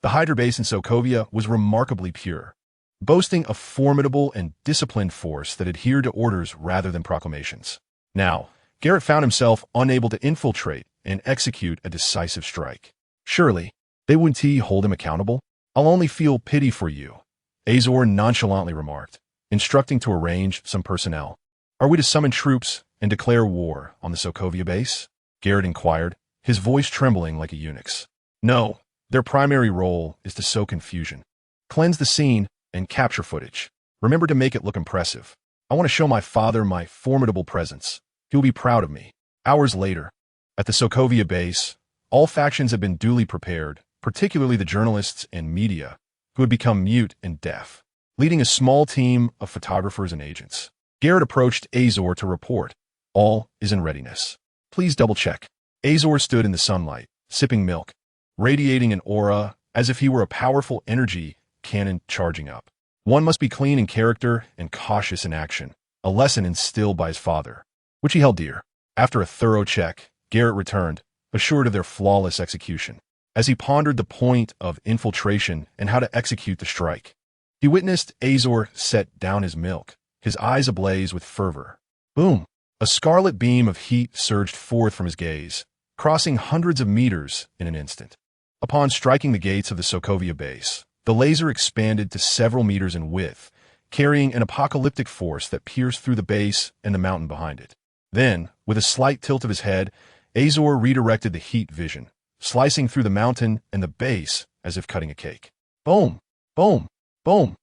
the Hydra base in Sokovia was remarkably pure, boasting a formidable and disciplined force that adhered to orders rather than proclamations. Now, Garrett found himself unable to infiltrate and execute a decisive strike. Surely, they wouldn't hold him accountable? I'll only feel pity for you, Azor nonchalantly remarked, instructing to arrange some personnel. Are we to summon troops and declare war on the Sokovia base? Garrett inquired, his voice trembling like a eunuch's. No, their primary role is to sow confusion, cleanse the scene, and capture footage. Remember to make it look impressive. I want to show my father my formidable presence. He'll be proud of me. Hours later, at the Sokovia base, all factions had been duly prepared, particularly the journalists and media, who had become mute and deaf, leading a small team of photographers and agents. Garrett approached Azor to report. All is in readiness. Please double-check. Azor stood in the sunlight, sipping milk, radiating an aura as if he were a powerful energy cannon charging up. One must be clean in character and cautious in action, a lesson instilled by his father, which he held dear. After a thorough check, Garrett returned, assured of their flawless execution. As he pondered the point of infiltration and how to execute the strike, he witnessed Azor set down his milk, his eyes ablaze with fervor. Boom! A scarlet beam of heat surged forth from his gaze, crossing hundreds of meters in an instant. Upon striking the gates of the Sokovia base, the laser expanded to several meters in width, carrying an apocalyptic force that pierced through the base and the mountain behind it. Then, with a slight tilt of his head, Azor redirected the heat vision, slicing through the mountain and the base as if cutting a cake. Boom! Boom! Boom!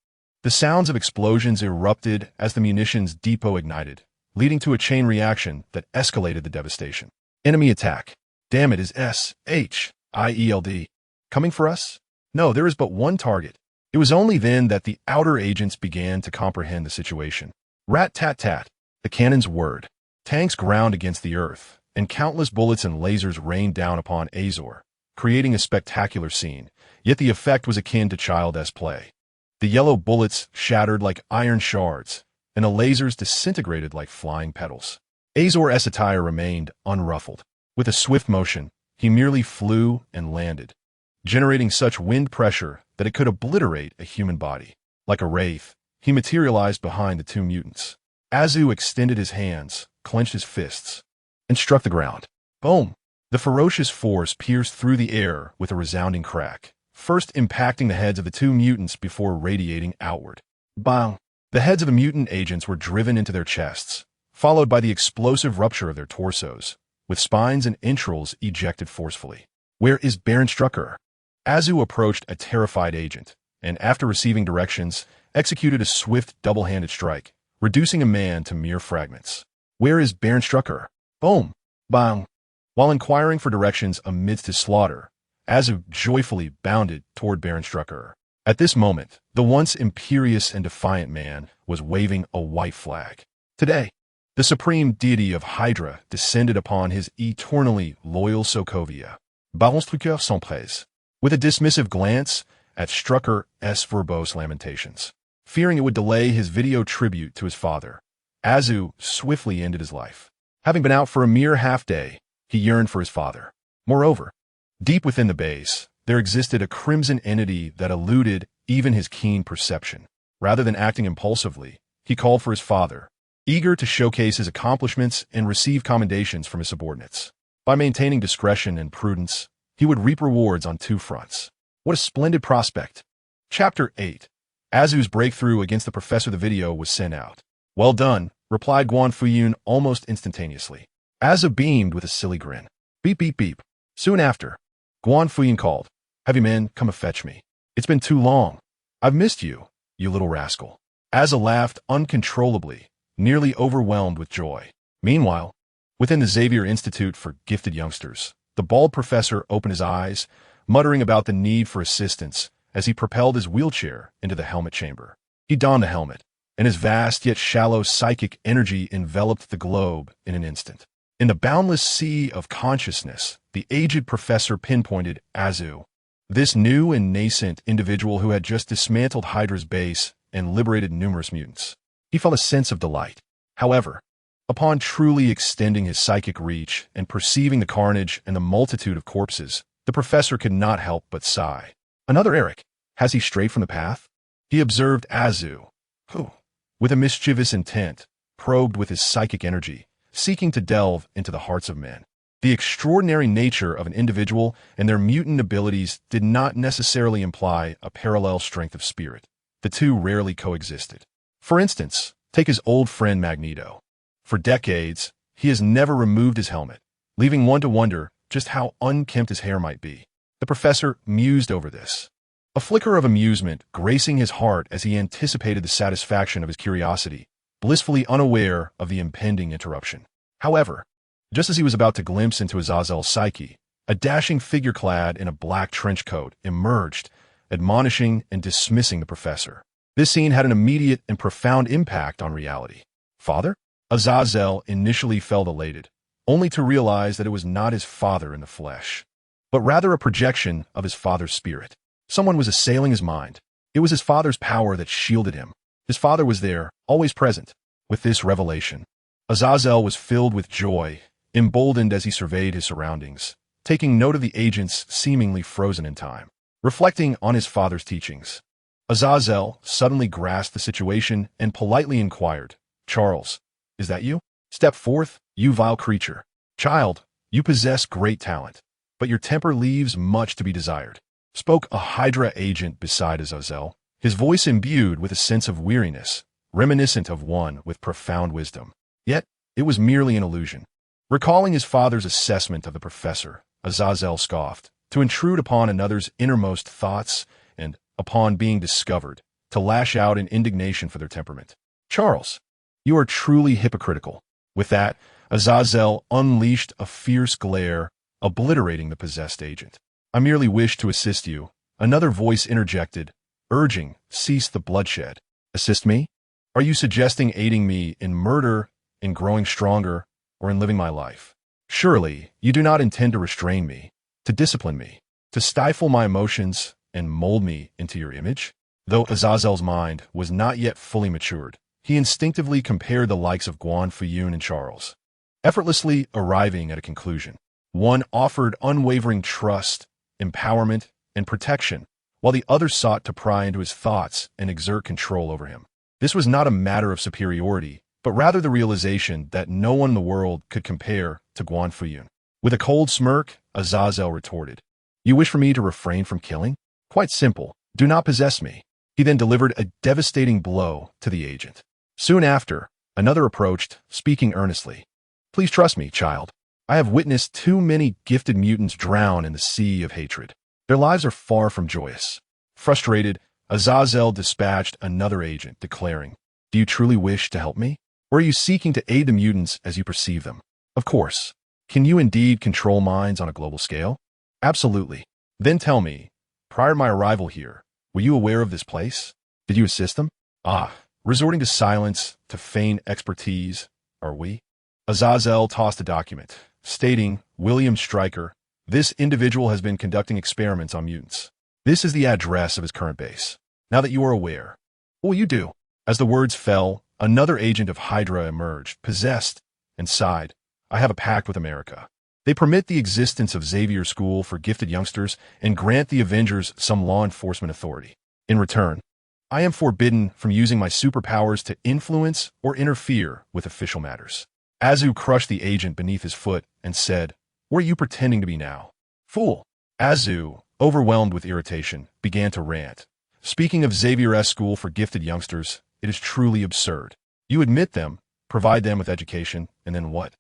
The sounds of explosions erupted as the munitions depot ignited, leading to a chain reaction that escalated the devastation. Enemy attack. Damn it, is S.H.I.E.L.D. coming for us? No, there is but one target. It was only then that the outer agents began to comprehend the situation. Rat-tat-tat, the cannon's word. Tanks ground against the earth, and countless bullets and lasers rained down upon Azor, creating a spectacular scene, yet the effect was akin to childish play. The yellow bullets shattered like iron shards, and the lasers disintegrated like flying petals. Azor's attire remained unruffled. With a swift motion, he merely flew and landed, generating such wind pressure that it could obliterate a human body. Like a wraith, he materialized behind the two mutants. Azu extended his hands, clenched his fists, and struck the ground. Boom! The ferocious force pierced through the air with a resounding crack, first impacting the heads of the two mutants before radiating outward. Bang! The heads of the mutant agents were driven into their chests, followed by the explosive rupture of their torsos, with spines and entrails ejected forcefully. Where is Baron Strucker? Azu approached a terrified agent, and after receiving directions, executed a swift double-handed strike, reducing a man to mere fragments. Where is Baron Strucker? Boom! Bang! While inquiring for directions amidst his slaughter, Azu joyfully bounded toward Baron Strucker. At this moment, the once imperious and defiant man was waving a white flag. Today, the supreme deity of Hydra descended upon his eternally loyal Sokovia. Baron Strucker sans presse. With a dismissive glance at Strucker's verbose lamentations. Fearing it would delay his video tribute to his father, Azu swiftly ended his life. Having been out for a mere half-day, he yearned for his father. Moreover, deep within the base, there existed a crimson entity that eluded even his keen perception. Rather than acting impulsively, he called for his father, eager to showcase his accomplishments and receive commendations from his subordinates. By maintaining discretion and prudence, he would reap rewards on two fronts. What a splendid prospect! Chapter 8. Azu's breakthrough against the professor. The video was sent out. Well done, replied Guan Fuyun almost instantaneously. Azu beamed with a silly grin. Beep, beep, beep. Soon after, Guan Fuyun called. Heavy men, come and fetch me. It's been too long. I've missed you, you little rascal. Azu laughed uncontrollably, nearly overwhelmed with joy. Meanwhile, within the Xavier Institute for Gifted Youngsters, the bald professor opened his eyes, muttering about the need for assistance as he propelled his wheelchair into the helmet chamber. He donned the helmet, and his vast yet shallow psychic energy enveloped the globe in an instant. In the boundless sea of consciousness, the aged professor pinpointed Azu, This new and nascent individual who had just dismantled Hydra's base and liberated numerous mutants. He felt a sense of delight. However, upon truly extending his psychic reach and perceiving the carnage and the multitude of corpses, the professor could not help but sigh. Another Eric. Has he strayed from the path? He observed Azu, who, with a mischievous intent, probed with his psychic energy, seeking to delve into the hearts of men. The extraordinary nature of an individual and their mutant abilities did not necessarily imply a parallel strength of spirit. The two rarely coexisted. For instance, take his old friend Magneto. For decades, he has never removed his helmet, leaving one to wonder just how unkempt his hair might be. The professor mused over this, a flicker of amusement gracing his heart as he anticipated the satisfaction of his curiosity, blissfully unaware of the impending interruption. However, just as he was about to glimpse into Azazel's psyche, a dashing figure clad in a black trench coat emerged, admonishing and dismissing the professor. This scene had an immediate and profound impact on reality. Father? Azazel initially felt elated, only to realize that it was not his father in the flesh, but rather a projection of his father's spirit. Someone was assailing his mind. It was his father's power that shielded him. His father was there, always present. With this revelation, Azazel was filled with joy, emboldened as he surveyed his surroundings, taking note of the agents seemingly frozen in time. Reflecting on his father's teachings, Azazel suddenly grasped the situation and politely inquired, "Charles, is that you? Step forth, you vile creature. Child, you possess great talent, but your temper leaves much to be desired," spoke a Hydra agent beside Azazel, his voice imbued with a sense of weariness, reminiscent of one with profound wisdom. Yet, it was merely an illusion. Recalling his father's assessment of the professor, Azazel scoffed, to intrude upon another's innermost thoughts and, upon being discovered, to lash out in indignation for their temperament. "Charles, you are truly hypocritical." With that, Azazel unleashed a fierce glare, obliterating the possessed agent. "I merely wish to assist you," another voice interjected, urging, "Cease the bloodshed." "Assist me? Are you suggesting aiding me in murder, in growing stronger, or in living my life? Surely, you do not intend to restrain me, to discipline me, to stifle my emotions, and mold me into your image?" Though Azazel's mind was not yet fully matured, he instinctively compared the likes of Guan Fuyun and Charles, effortlessly arriving at a conclusion. One offered unwavering trust, empowerment, and protection, while the other sought to pry into his thoughts and exert control over him. This was not a matter of superiority, but rather the realization that no one in the world could compare to Guan Fuyun. With a cold smirk, Azazel retorted, "You wish for me to refrain from killing? Quite simple. Do not possess me." He then delivered a devastating blow to the agent. Soon after, another approached, speaking earnestly. "Please trust me, child. I have witnessed too many gifted mutants drown in the sea of hatred. Their lives are far from joyous." Frustrated, Azazel dispatched another agent, declaring, "Do you truly wish to help me? Or are you seeking to aid the mutants as you perceive them? Of course. Can you indeed control minds on a global scale?" "Absolutely." "Then tell me, prior to my arrival here, were you aware of this place? Did you assist them?" "Ah, resorting to silence, to feign expertise, are we?" Azazel tossed a document, stating, "William Stryker, this individual has been conducting experiments on mutants. This is the address of his current base. Now that you are aware, what will you do?" As the words fell, another agent of Hydra emerged, possessed, and sighed, "I have a pact with America. They permit the existence of Xavier School for gifted youngsters and grant the Avengers some law enforcement authority. In return, I am forbidden from using my superpowers to influence or interfere with official matters." Azu crushed the agent beneath his foot and said, "What are you pretending to be now? Fool!" Azu, overwhelmed with irritation, began to rant. "Speaking of Xavier's School for gifted youngsters, it is truly absurd. You admit them, provide them with education, and then what?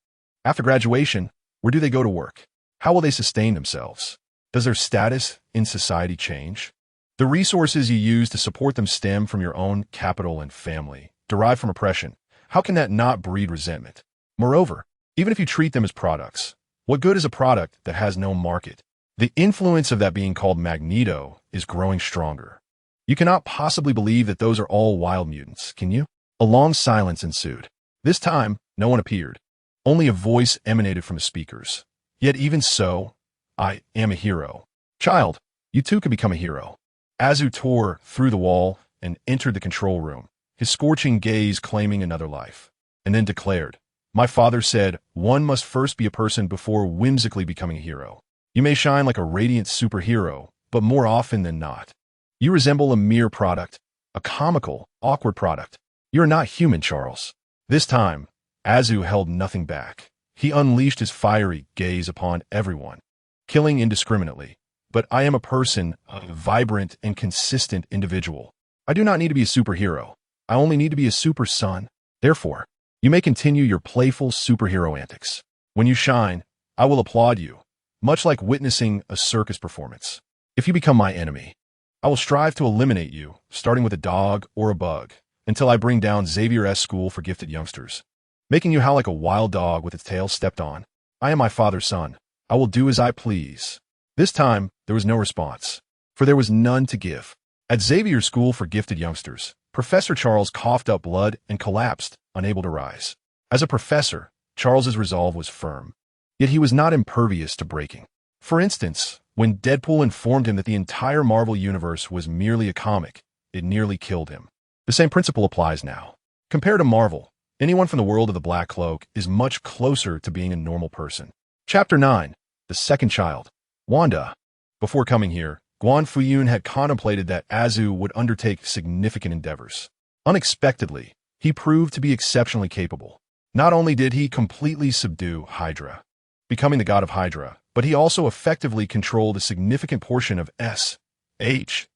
After graduation, where do they go to work? How will they sustain themselves? Does their status in society change? The resources you use to support them stem from your own capital and family, derived from oppression. How can that not breed resentment? Moreover, even if you treat them as products, what good is a product that has no market? The influence of that being called Magneto is growing stronger. You cannot possibly believe that those are all wild mutants, can you?" A long silence ensued. This time, no one appeared. Only a voice emanated from the speakers. "Yet even so, I am a hero. Child, You too could become a hero. Azu tore through the wall and entered the control room, his scorching gaze claiming another life, and then declared, "My father said, one must first be a person before whimsically becoming a hero. You may shine like a radiant superhero, but more often than not, you resemble a mere product, a comical, awkward product. You are not human, Charles." This time, Azu held nothing back. He unleashed his fiery gaze upon everyone, killing indiscriminately. "But I am a person, a vibrant and consistent individual. I do not need to be a superhero. I only need to be a super son. Therefore, you may continue your playful superhero antics. When you shine, I will applaud you, much like witnessing a circus performance. If you become my enemy, I will strive to eliminate you, starting with a dog or a bug, until I bring down Xavier's school for gifted youngsters, making you howl like a wild dog with its tail stepped on. I am my father's son. I will do as I please." This time, there was no response, for there was none to give. At Xavier's school for gifted youngsters, Professor Charles coughed up blood and collapsed, unable to rise. As a professor, Charles's resolve was firm, yet he was not impervious to breaking. For instance, when Deadpool informed him that the entire Marvel universe was merely a comic, it nearly killed him. The same principle applies now. Compared to Marvel, anyone from the world of the Black Cloak is much closer to being a normal person. Chapter 9. The Second Child. Wanda. Before coming here, Guan Fuyun had contemplated that Azu would undertake significant endeavors. Unexpectedly, he proved to be exceptionally capable. Not only did he completely subdue Hydra, becoming the god of Hydra, but he also effectively controlled a significant portion of SHIELD.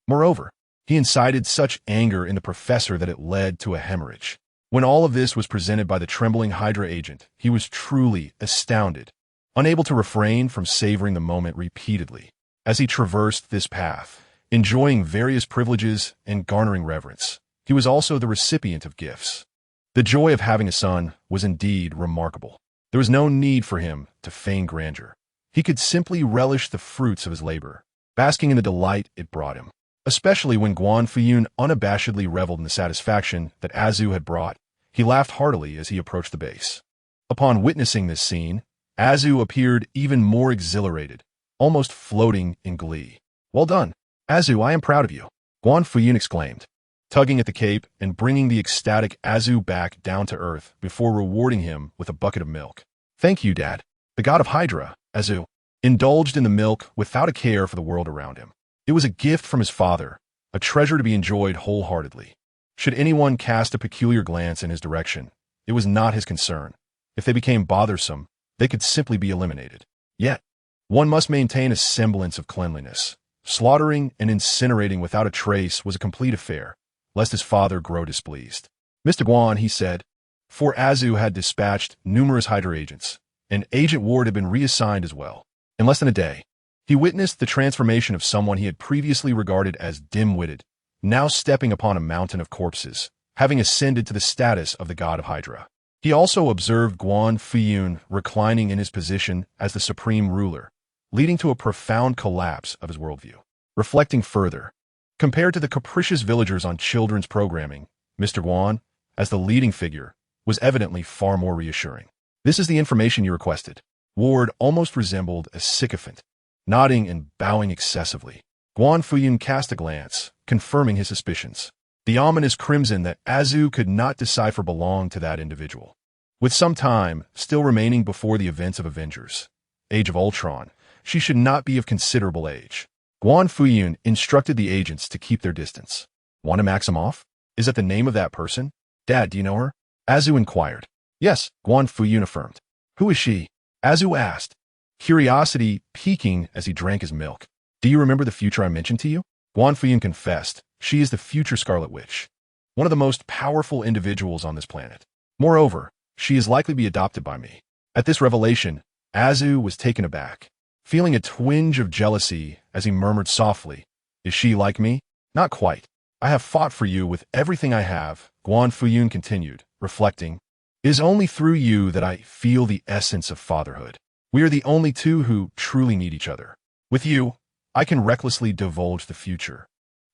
Moreover, he incited such anger in the professor that it led to a hemorrhage. When all of this was presented by the trembling Hydra agent, he was truly astounded, unable to refrain from savoring the moment repeatedly. As he traversed this path, enjoying various privileges and garnering reverence, he was also the recipient of gifts. The joy of having a son was indeed remarkable. There was no need for him to feign grandeur. He could simply relish the fruits of his labor, basking in the delight it brought him. Especially when Guan Fuyun unabashedly reveled in the satisfaction that Azu had brought, he laughed heartily as he approached the base. Upon witnessing this scene, Azu appeared even more exhilarated, almost floating in glee. "Well done, Azu, I am proud of you," Guan Fuyun exclaimed, tugging at the cape and bringing the ecstatic Azu back down to earth before rewarding him with a bucket of milk. "Thank you, Dad." The god of Hydra, Azu, indulged in the milk without a care for the world around him. It was a gift from his father, a treasure to be enjoyed wholeheartedly. Should anyone cast a peculiar glance in his direction, it was not his concern. If they became bothersome, they could simply be eliminated. Yet, one must maintain a semblance of cleanliness. Slaughtering and incinerating without a trace was a complete affair, lest his father grow displeased. "Mr. Guan," he said, for Azu had dispatched numerous Hydra agents, and Agent Ward had been reassigned as well. In less than a day, he witnessed the transformation of someone he had previously regarded as dim-witted, now stepping upon a mountain of corpses, having ascended to the status of the god of Hydra. He also observed Guan Fuyun reclining in his position as the supreme ruler, leading to a profound collapse of his worldview. Reflecting further, compared to the capricious villagers on children's programming, Mr. Guan, as the leading figure, was evidently far more reassuring. "This is the information you requested." Ward almost resembled a sycophant, nodding and bowing excessively. Guan Fuyun cast a glance, confirming his suspicions. The ominous crimson that Azu could not decipher belonged to that individual. With some time still remaining before the events of Avengers, Age of Ultron, she should not be of considerable age. Guan Fuyun instructed the agents to keep their distance. "Wanda Maximoff? Is that the name of that person? Dad, do you know her?" Azu inquired. "Yes," Guan Fuyun affirmed. "Who is she?" Azu asked, curiosity piquing as he drank his milk. "Do you remember the future I mentioned to you?" Guan Fuyun confessed. "She is the future Scarlet Witch, one of the most powerful individuals on this planet. Moreover, she is likely to be adopted by me." At this revelation, Azu was taken aback, feeling a twinge of jealousy as he murmured softly, "Is she like me?" "Not quite. I have fought for you with everything I have," Guan Fuyun continued, reflecting. "It is only through you that I feel the essence of fatherhood. We are the only two who truly need each other. With you, I can recklessly divulge the future,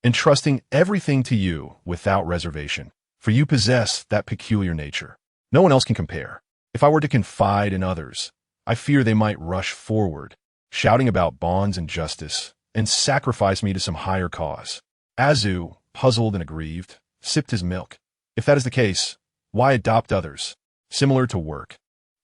entrusting everything to you without reservation, for you possess that peculiar nature. No one else can compare. If I were to confide in others, I fear they might rush forward, shouting about bonds and justice, and sacrifice me to some higher cause. Azu, puzzled and aggrieved, sipped his milk. If that is the case, why adopt others? Similar to work.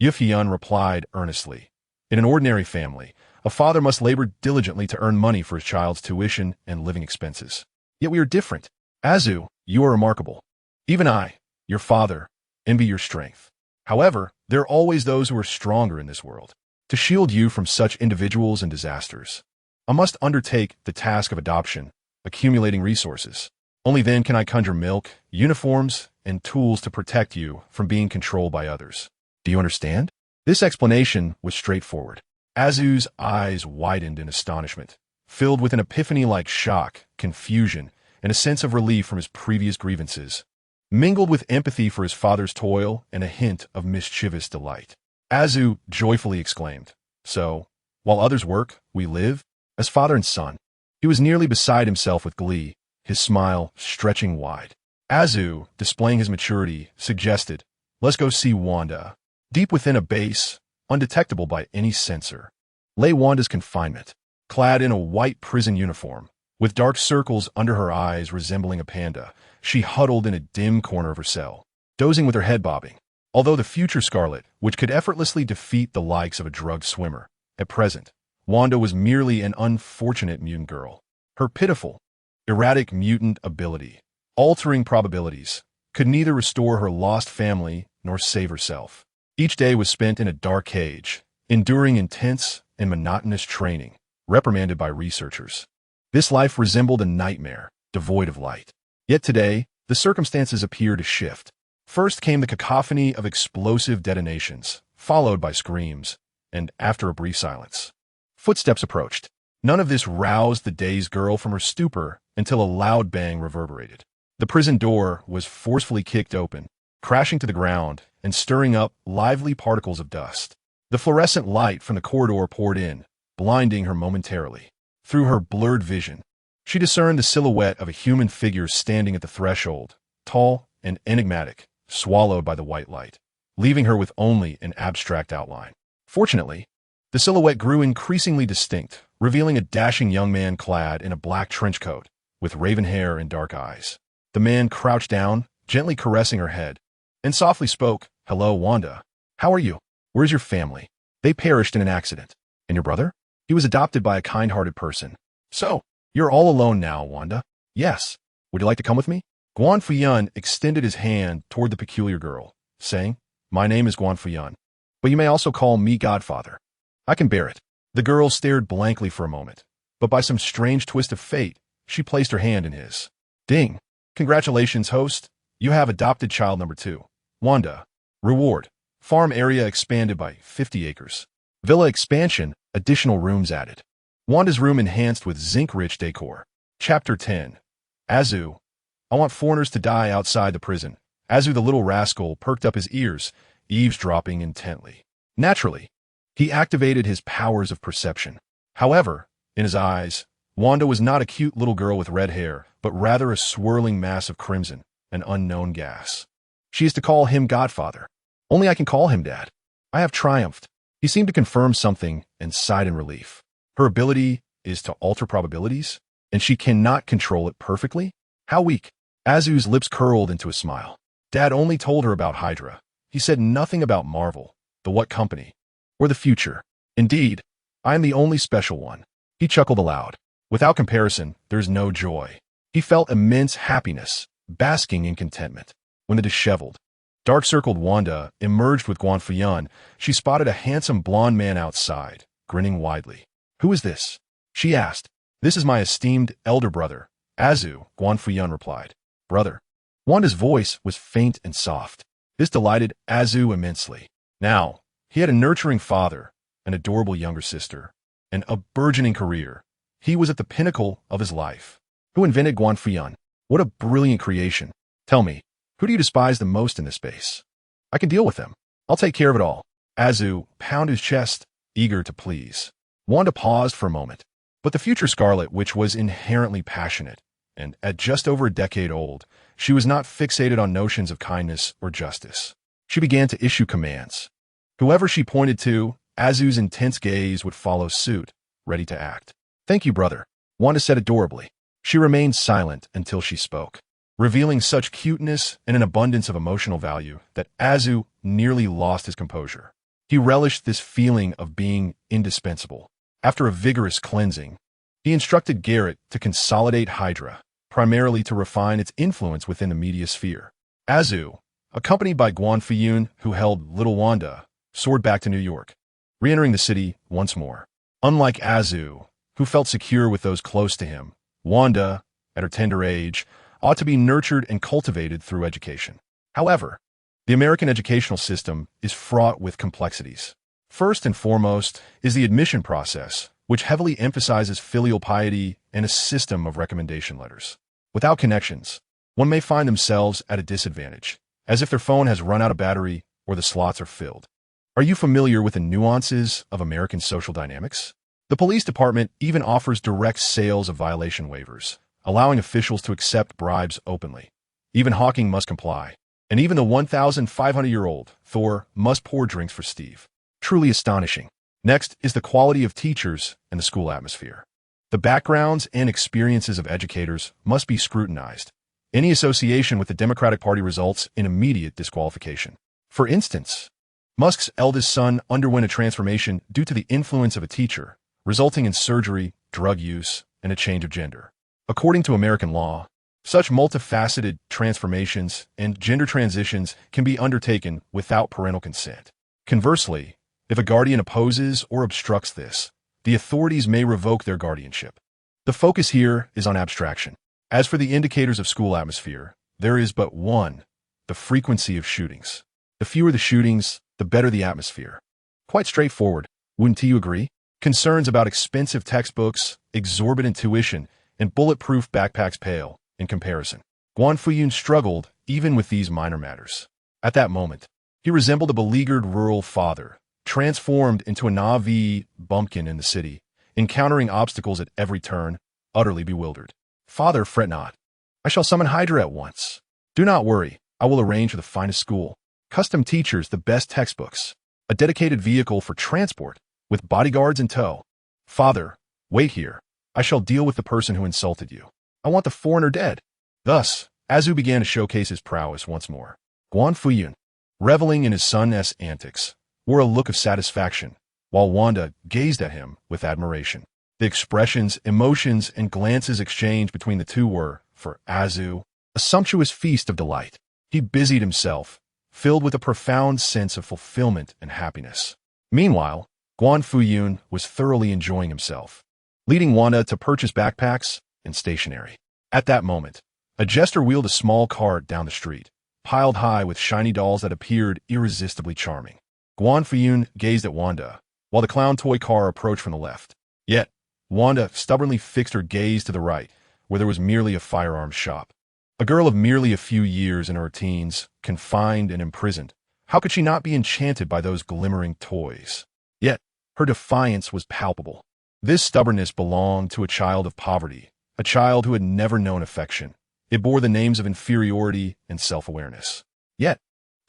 Yufyun replied earnestly. In an ordinary family, a father must labor diligently to earn money for his child's tuition and living expenses. Yet we are different. Azu, you are remarkable. Even I, your father, envy your strength. However, there are always those who are stronger in this world. To shield you from such individuals and disasters, I must undertake the task of adoption, accumulating resources. Only then can I conjure milk, uniforms, and tools to protect you from being controlled by others. Do you understand? This explanation was straightforward. Azu's eyes widened in astonishment, filled with an epiphany like shock, confusion, and a sense of relief from his previous grievances, mingled with empathy for his father's toil and a hint of mischievous delight. Azu joyfully exclaimed, "So, while others work, we live? As father and son." He was nearly beside himself with glee, his smile stretching wide. Azu, displaying his maturity, suggested, "Let's go see Wanda." Deep within a base, undetectable by any censor, lay Wanda's confinement, clad in a white prison uniform, with dark circles under her eyes resembling a panda. She huddled in a dim corner of her cell, dozing with her head bobbing. Although the future Scarlet, which could effortlessly defeat the likes of a drugged swimmer, at present, Wanda was merely an unfortunate mutant girl. Her pitiful, erratic mutant ability, altering probabilities, could neither restore her lost family nor save herself. Each day was spent in a dark cage, enduring intense and monotonous training, reprimanded by researchers. This life resembled a nightmare, devoid of light. Yet today, the circumstances appear to shift. First came the cacophony of explosive detonations, followed by screams, and after a brief silence, footsteps approached. None of this roused the dazed girl from her stupor until a loud bang reverberated. The prison door was forcefully kicked open, crashing to the ground and stirring up lively particles of dust. The fluorescent light from the corridor poured in, blinding her momentarily. Through her blurred vision, she discerned the silhouette of a human figure standing at the threshold, tall and enigmatic, swallowed by the white light, leaving her with only an abstract outline. Fortunately, the silhouette grew increasingly distinct, revealing a dashing young man clad in a black trench coat, with raven hair and dark eyes. The man crouched down, gently caressing her head, and softly spoke, "Hello, Wanda. How are you? Where's your family? They perished in an accident. And your brother? He was adopted by a kind-hearted person. So, you're all alone now, Wanda? Yes. Would you like to come with me?" Guan Fuyun extended his hand toward the peculiar girl, saying, "My name is Guan Fuyun, but you may also call me Godfather. I can bear it." The girl stared blankly for a moment, but by some strange twist of fate, she placed her hand in his. "Ding. Congratulations, host. You have adopted child number 2. Wanda. Reward. Farm area expanded by 50 acres. Villa expansion, additional rooms added. Wanda's room enhanced with zinc-rich decor." Chapter 10. Azu. I want foreigners to die outside the prison. Azu the little rascal perked up his ears, eavesdropping intently. Naturally, he activated his powers of perception. However, in his eyes, Wanda was not a cute little girl with red hair, but rather a swirling mass of crimson, an unknown gas. She is to call him Godfather. Only I can call him Dad. I have triumphed. He seemed to confirm something and sighed in relief. Her ability is to alter probabilities, and she cannot control it perfectly? How weak. Azu's lips curled into a smile. Dad only told her about Hydra. He said nothing about Marvel, the What Company, or the future. Indeed, I am the only special one. He chuckled aloud. Without comparison, there's no joy. He felt immense happiness, basking in contentment. When the disheveled, dark-circled Wanda emerged with Guan Fuyun, she spotted a handsome blond man outside, grinning widely. "Who is this?" she asked. "This is my esteemed elder brother, Azu," Guan Fuyun replied. "Brother." Wanda's voice was faint and soft. This delighted Azu immensely. Now, he had a nurturing father, an adorable younger sister, and a burgeoning career. He was at the pinnacle of his life. Who invented Guan Fuyun? What a brilliant creation. Tell me, who do you despise the most in this space? I can deal with them. I'll take care of it all. Azu pounded his chest, eager to please. Wanda paused for a moment. But the future Scarlet Witch was inherently passionate, and at just over a decade old, she was not fixated on notions of kindness or justice. She began to issue commands. Whoever she pointed to, Azu's intense gaze would follow suit, ready to act. Thank you, brother, Wanda said adorably. She remained silent until she spoke, revealing such cuteness and an abundance of emotional value that Azu nearly lost his composure. He relished this feeling of being indispensable. After a vigorous cleansing, he instructed Garrett to consolidate Hydra, primarily to refine its influence within the media sphere. Azu, accompanied by Guan Fuyun, who held Little Wanda, soared back to New York, re-entering the city once more. Unlike Azu, who felt secure with those close to him, Wanda, at her tender age, ought to be nurtured and cultivated through education. However, the American educational system is fraught with complexities. First and foremost is the admission process, which heavily emphasizes filial piety and a system of recommendation letters. Without connections, one may find themselves at a disadvantage, as if their phone has run out of battery or the slots are filled. Are you familiar with the nuances of American social dynamics? The police department even offers direct sales of violation waivers, allowing officials to accept bribes openly. Even Hawking must comply, and even the 1,500-year-old Thor must pour drinks for Steve. Truly astonishing. Next is the quality of teachers and the school atmosphere. The backgrounds and experiences of educators must be scrutinized. Any association with the Democratic Party results in immediate disqualification. For instance, Musk's eldest son underwent a transformation due to the influence of a teacher, resulting in surgery, drug use, and a change of gender. According to American law, such multifaceted transformations and gender transitions can be undertaken without parental consent. Conversely, if a guardian opposes or obstructs this, the authorities may revoke their guardianship. The focus here is on abstraction. As for the indicators of school atmosphere, there is but one: the frequency of shootings. The fewer the shootings, the better the atmosphere. Quite straightforward, wouldn't you agree? Concerns about expensive textbooks, exorbitant tuition, and bulletproof backpacks pale in comparison. Guan Fuyun struggled even with these minor matters. At that moment, he resembled a beleaguered rural father, transformed into a Na'vi bumpkin in the city, encountering obstacles at every turn, utterly bewildered. Father, fret not. I shall summon Hydra at once. Do not worry, I will arrange for the finest school, custom teachers, the best textbooks, a dedicated vehicle for transport, with bodyguards in tow. Father, wait here. I shall deal with the person who insulted you. I want the foreigner dead. Thus, Azu began to showcase his prowess once more. Guan Fuyun, reveling in his son's antics, wore a look of satisfaction, while Wanda gazed at him with admiration. The expressions, emotions, and glances exchanged between the two were, for Azu, a sumptuous feast of delight. He busied himself, filled with a profound sense of fulfillment and happiness. Meanwhile, Guan Fuyun was thoroughly enjoying himself, leading Wanda to purchase backpacks and stationery. At that moment, a jester wheeled a small cart down the street, piled high with shiny dolls that appeared irresistibly charming. Guan Fuyun gazed at Wanda, while the clown toy car approached from the left. Yet, Wanda stubbornly fixed her gaze to the right, where there was merely a firearms shop. A girl of merely a few years in her teens, confined and imprisoned, how could she not be enchanted by those glimmering toys? Yet, her defiance was palpable. This stubbornness belonged to a child of poverty, a child who had never known affection. It bore the names of inferiority and self-awareness. Yet,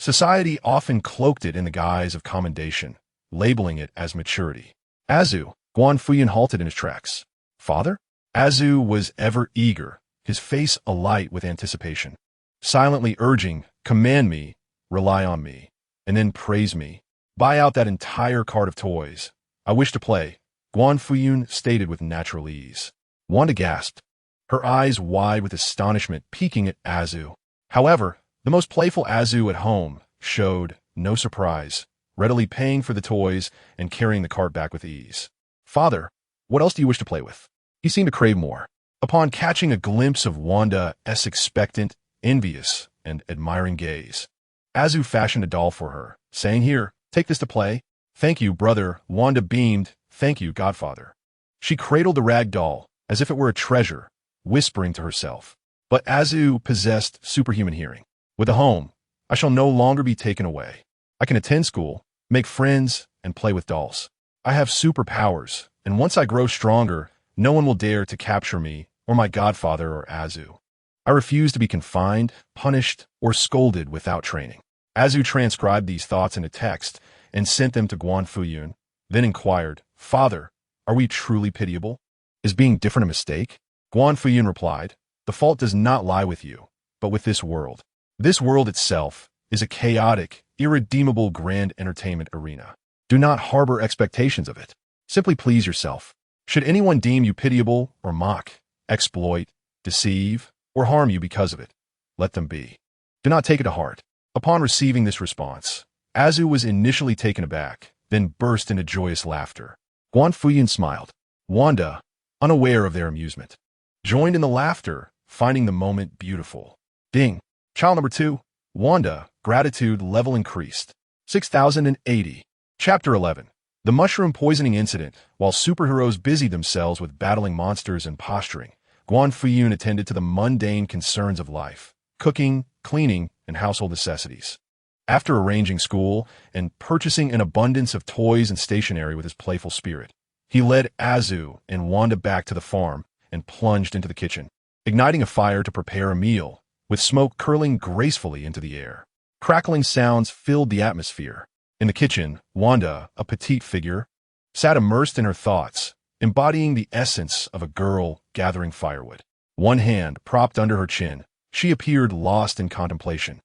society often cloaked it in the guise of commendation, labeling it as maturity. Azu, Guan Fuyun halted in his tracks. Father? Azu was ever eager, his face alight with anticipation, silently urging, command me, rely on me, and then praise me. Buy out that entire cart of toys. I wish to play, Guan Fuyun stated with natural ease. Wanda gasped, her eyes wide with astonishment peeking at Azu. However, the most playful Azu at home showed no surprise, readily paying for the toys and carrying the cart back with ease. Father, what else do you wish to play with? He seemed to crave more. Upon catching a glimpse of Wanda's expectant, envious, and admiring gaze, Azu fashioned a doll for her, saying, Here, take this to play. Thank you, brother. Wanda beamed. Thank you, godfather. She cradled the rag doll as if it were a treasure, whispering to herself. But Azu possessed superhuman hearing. With a home, I shall no longer be taken away. I can attend school, make friends, and play with dolls. I have superpowers, and once I grow stronger, no one will dare to capture me or my godfather or Azu. I refuse to be confined, punished, or scolded without training. Azu transcribed these thoughts into text and sent them to Guan Fuyun, then inquired, Father, Are we truly pitiable? Is being different a mistake? Guan Fuyun replied, the fault does not lie with you, but with this world. This world itself is a chaotic, irredeemable grand entertainment arena. Do not harbor expectations of it. Simply please yourself. Should anyone deem you pitiable or mock, exploit, deceive, or harm you because of it, let them be. Do not take it to heart. Upon receiving this response, Azu was initially taken aback, then burst into joyous laughter. Guan Fuyun smiled. Wanda, unaware of their amusement, joined in the laughter, finding the moment beautiful. Ding. Child number 2. Wanda, gratitude level increased. 6080. Chapter 11. The mushroom poisoning incident. While superheroes busied themselves with battling monsters and posturing, Guan Fuyun attended to the mundane concerns of life, cooking, cleaning, and household necessities. After arranging school and purchasing an abundance of toys and stationery with his playful spirit, he led Azu and Wanda back to the farm and plunged into the kitchen, igniting a fire to prepare a meal, with smoke curling gracefully into the air. Crackling sounds filled the atmosphere. In the kitchen, Wanda, a petite figure, sat immersed in her thoughts, embodying the essence of a girl gathering firewood. One hand propped under her chin, she appeared lost in contemplation,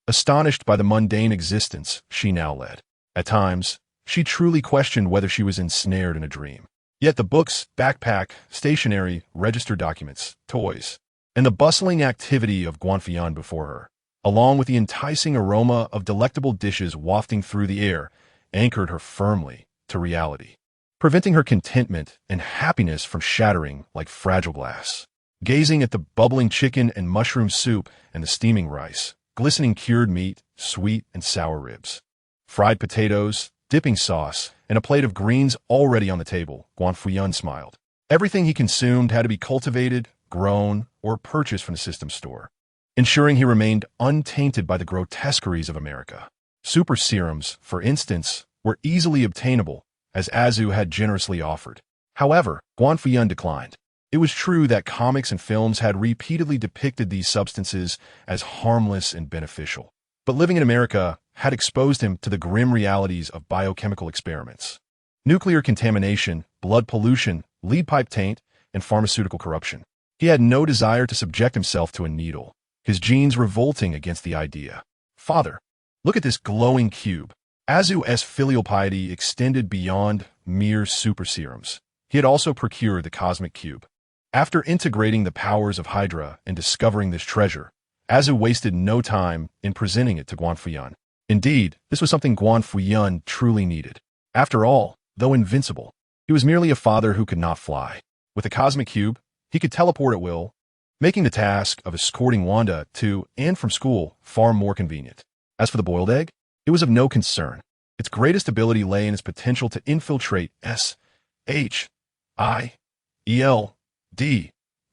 astonished by the mundane existence she now led. At times, she truly questioned whether she was ensnared in a dream. Yet the books, backpack, stationery, registered documents, toys, and the bustling activity of Guan Fuyun before her, along with the enticing aroma of delectable dishes wafting through the air, anchored her firmly to reality, preventing her contentment and happiness from shattering like fragile glass. Gazing at the bubbling chicken and mushroom soup and the steaming rice, glistening cured meat, sweet and sour ribs, fried potatoes, dipping sauce, and a plate of greens already on the table, Guan Fuyun smiled. Everything he consumed had to be cultivated, grown, or purchased from the system store, ensuring he remained untainted by the grotesqueries of America. Super serums, for instance, were easily obtainable, as Azu had generously offered. However, Guan Fuyun declined. It was true that comics and films had repeatedly depicted these substances as harmless and beneficial, but living in America had exposed him to the grim realities of biochemical experiments. Nuclear contamination, blood pollution, lead pipe taint, and pharmaceutical corruption. He had no desire to subject himself to a needle, his genes revolting against the idea. Father, look at this glowing cube. Azu's filial piety extended beyond mere super serums. He had also procured the cosmic cube. After integrating the powers of Hydra and discovering this treasure, Azu wasted no time in presenting it to Guan Fuyun. Indeed, this was something Guan Fuyun truly needed. After all, though invincible, he was merely a father who could not fly. With the cosmic cube, he could teleport at will, making the task of escorting Wanda to and from school far more convenient. As for the boiled egg, it was of no concern. Its greatest ability lay in its potential to infiltrate SHIELD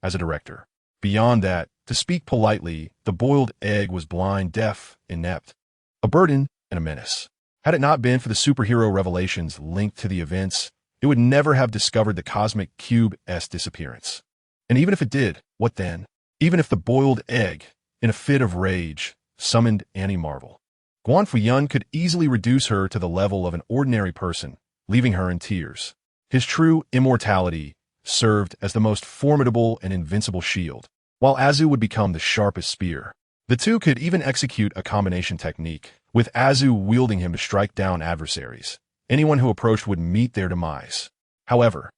as a director. Beyond that, to speak politely, the boiled egg was blind, deaf, inept, a burden and a menace. Had it not been for the superhero revelations linked to the events, it would never have discovered the cosmic cube's disappearance. And even if it did, what then? Even if the boiled egg, in a fit of rage, summoned Annie Marvel, Guan Fuyun could easily reduce her to the level of an ordinary person, leaving her in tears. His true immortality served as the most formidable and invincible shield, while Azu would become the sharpest spear. The two could even execute a combination technique, with Azu wielding him to strike down adversaries. Anyone who approached would meet their demise. However,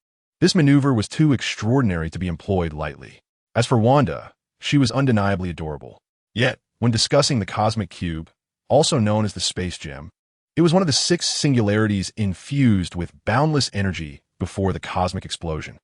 this maneuver was too extraordinary to be employed lightly. As for Wanda, she was undeniably adorable. Yet, when discussing the cosmic cube, also known as the space gem, it was one of the 6 singularities infused with boundless energy before the cosmic explosion.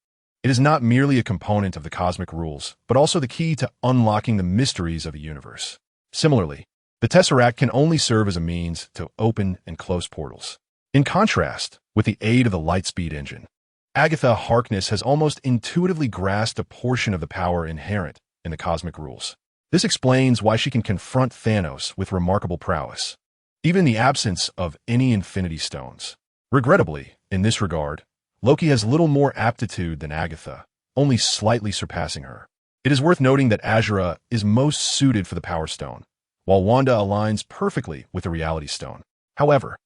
It is not merely a component of the cosmic rules, but also the key to unlocking the mysteries of the universe. Similarly, the Tesseract can only serve as a means to open and close portals. In contrast, with the aid of the Lightspeed engine, Agatha Harkness has almost intuitively grasped a portion of the power inherent in the cosmic rules. This explains why she can confront Thanos with remarkable prowess, even in the absence of any Infinity Stones. Regrettably, in this regard, Loki has little more aptitude than Agatha, only slightly surpassing her. It is worth noting that Azura is most suited for the Power Stone, while Wanda aligns perfectly with the Reality Stone. However,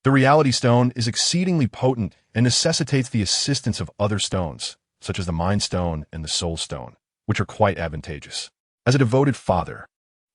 The reality stone is exceedingly potent and necessitates the assistance of other stones, such as the Mind Stone and the Soul Stone, which are quite advantageous. As a devoted father,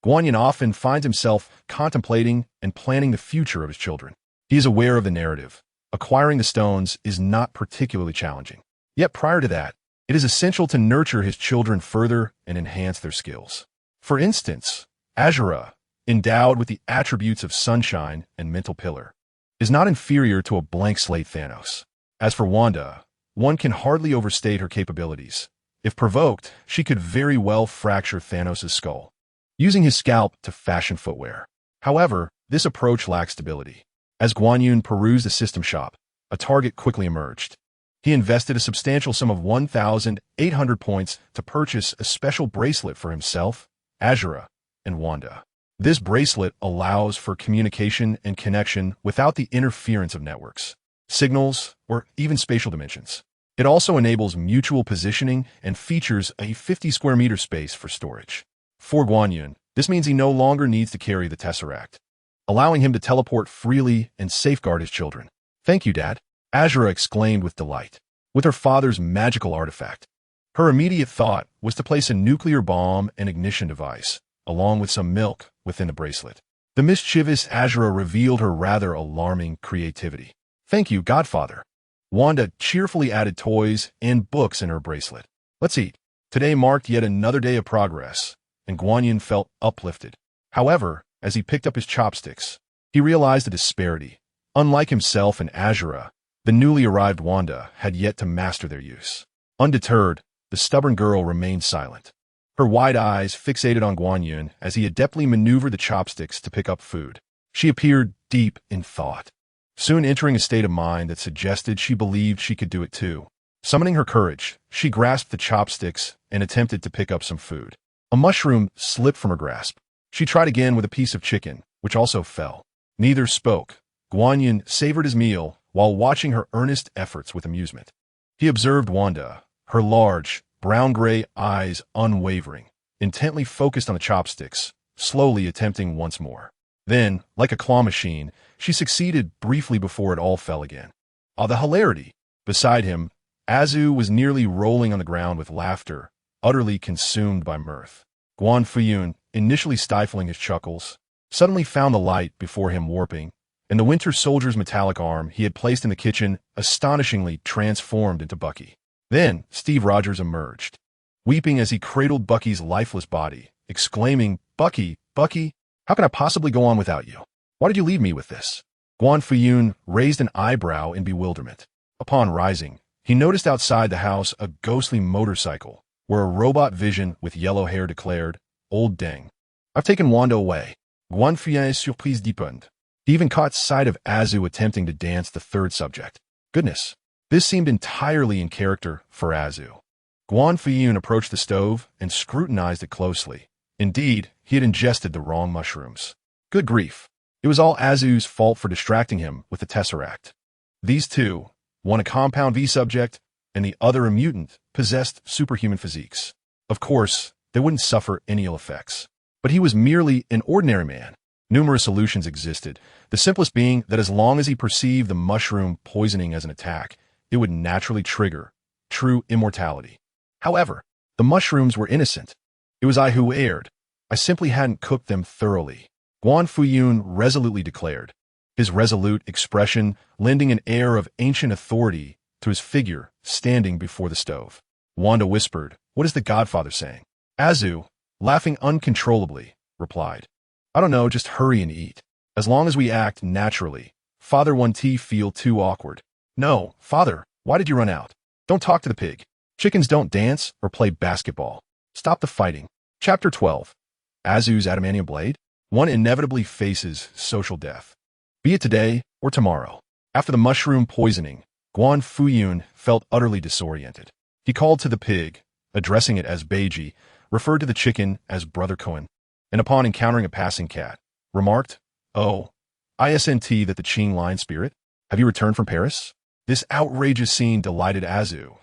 Guan Yin often finds himself contemplating and planning the future of his children. He is aware of the narrative. Acquiring the stones is not particularly challenging. Yet prior to that, it is essential to nurture his children further and enhance their skills. For instance, Azura, endowed with the attributes of sunshine and mental pillar, is not inferior to a blank slate Thanos. As for Wanda, one can hardly overstate her capabilities. If provoked, she could very well fracture Thanos' skull, using his scalp to fashion footwear. However, this approach lacks stability. As Guan Yun perused the system shop, a target quickly emerged. He invested a substantial sum of 1,800 points to purchase a special bracelet for himself, Azura, and Wanda. This bracelet allows for communication and connection without the interference of networks, signals, or even spatial dimensions. It also enables mutual positioning and features a 50 square meter space for storage. For Guan Yun, this means he no longer needs to carry the Tesseract, allowing him to teleport freely and safeguard his children. "Thank you, Dad," Azura exclaimed with delight. With her father's magical artifact, her immediate thought was to place a nuclear bomb and ignition device, along with some milk, within the bracelet. The mischievous Azura revealed her rather alarming creativity. "Thank you, Godfather." Wanda cheerfully added toys and books in her bracelet. "Let's eat." Today marked yet another day of progress, and Guan Yin felt uplifted. However, as he picked up his chopsticks, he realized the disparity. Unlike himself and Azura, the newly arrived Wanda had yet to master their use. Undeterred, the stubborn girl remained silent, her wide eyes fixated on Guan Yun as he adeptly maneuvered the chopsticks to pick up food. She appeared deep in thought, soon entering a state of mind that suggested she believed she could do it too. Summoning her courage, she grasped the chopsticks and attempted to pick up some food. A mushroom slipped from her grasp. She tried again with a piece of chicken, which also fell. Neither spoke. Guan Yin savored his meal while watching her earnest efforts with amusement. He observed Wanda, her large, brown-gray eyes unwavering, intently focused on the chopsticks, slowly attempting once more. Then, like a claw machine, she succeeded briefly before it all fell again. Ah, the hilarity! Beside him, Azu was nearly rolling on the ground with laughter, utterly consumed by mirth. Guan Fuyun, initially stifling his chuckles, suddenly found the light before him warping, and the Winter Soldier's metallic arm he had placed in the kitchen astonishingly transformed into Bucky. Then Steve Rogers emerged, weeping as he cradled Bucky's lifeless body, exclaiming, "Bucky, Bucky, how can I possibly go on without you? Why did you leave me with this?" Guan Fuyun raised an eyebrow in bewilderment. Upon rising, he noticed outside the house a ghostly motorcycle, where a robot vision with yellow hair declared, "Old Deng, I've taken Wanda away." Guan Fuyun's surprise deepened. He even caught sight of Azu attempting to dance the third subject. Goodness, this seemed entirely in character for Azu. Guan Fuyun approached the stove and scrutinized it closely. Indeed, he had ingested the wrong mushrooms. Good grief. It was all Azu's fault for distracting him with the Tesseract. These two, one a compound V subject and the other a mutant, possessed superhuman physiques. Of course, they wouldn't suffer any ill effects. But he was merely an ordinary man. Numerous solutions existed, the simplest being that as long as he perceived the mushroom poisoning as an attack, it would naturally trigger true immortality. However, the mushrooms were innocent. It was I who erred. I simply hadn't cooked them thoroughly, Guan Fuyun resolutely declared, his resolute expression lending an air of ancient authority to his figure standing before the stove. Wanda whispered, "What is the Godfather saying?" Azu, laughing uncontrollably, replied, "I don't know, just hurry and eat. As long as we act naturally, Father won't feel too awkward." "No, Father, why did you run out? Don't talk to the pig. Chickens don't dance or play basketball. Stop the fighting." Chapter 12. Azu's Adamantium Blade. One inevitably faces social death, be it today or tomorrow. After the mushroom poisoning, Guan Fuyun felt utterly disoriented. He called to the pig, addressing it as Beiji, referred to the chicken as Brother Cohen, and upon encountering a passing cat, remarked, "Oh, isn't that the Qing lion spirit? Have you returned from Paris?" This outrageous scene delighted Azu.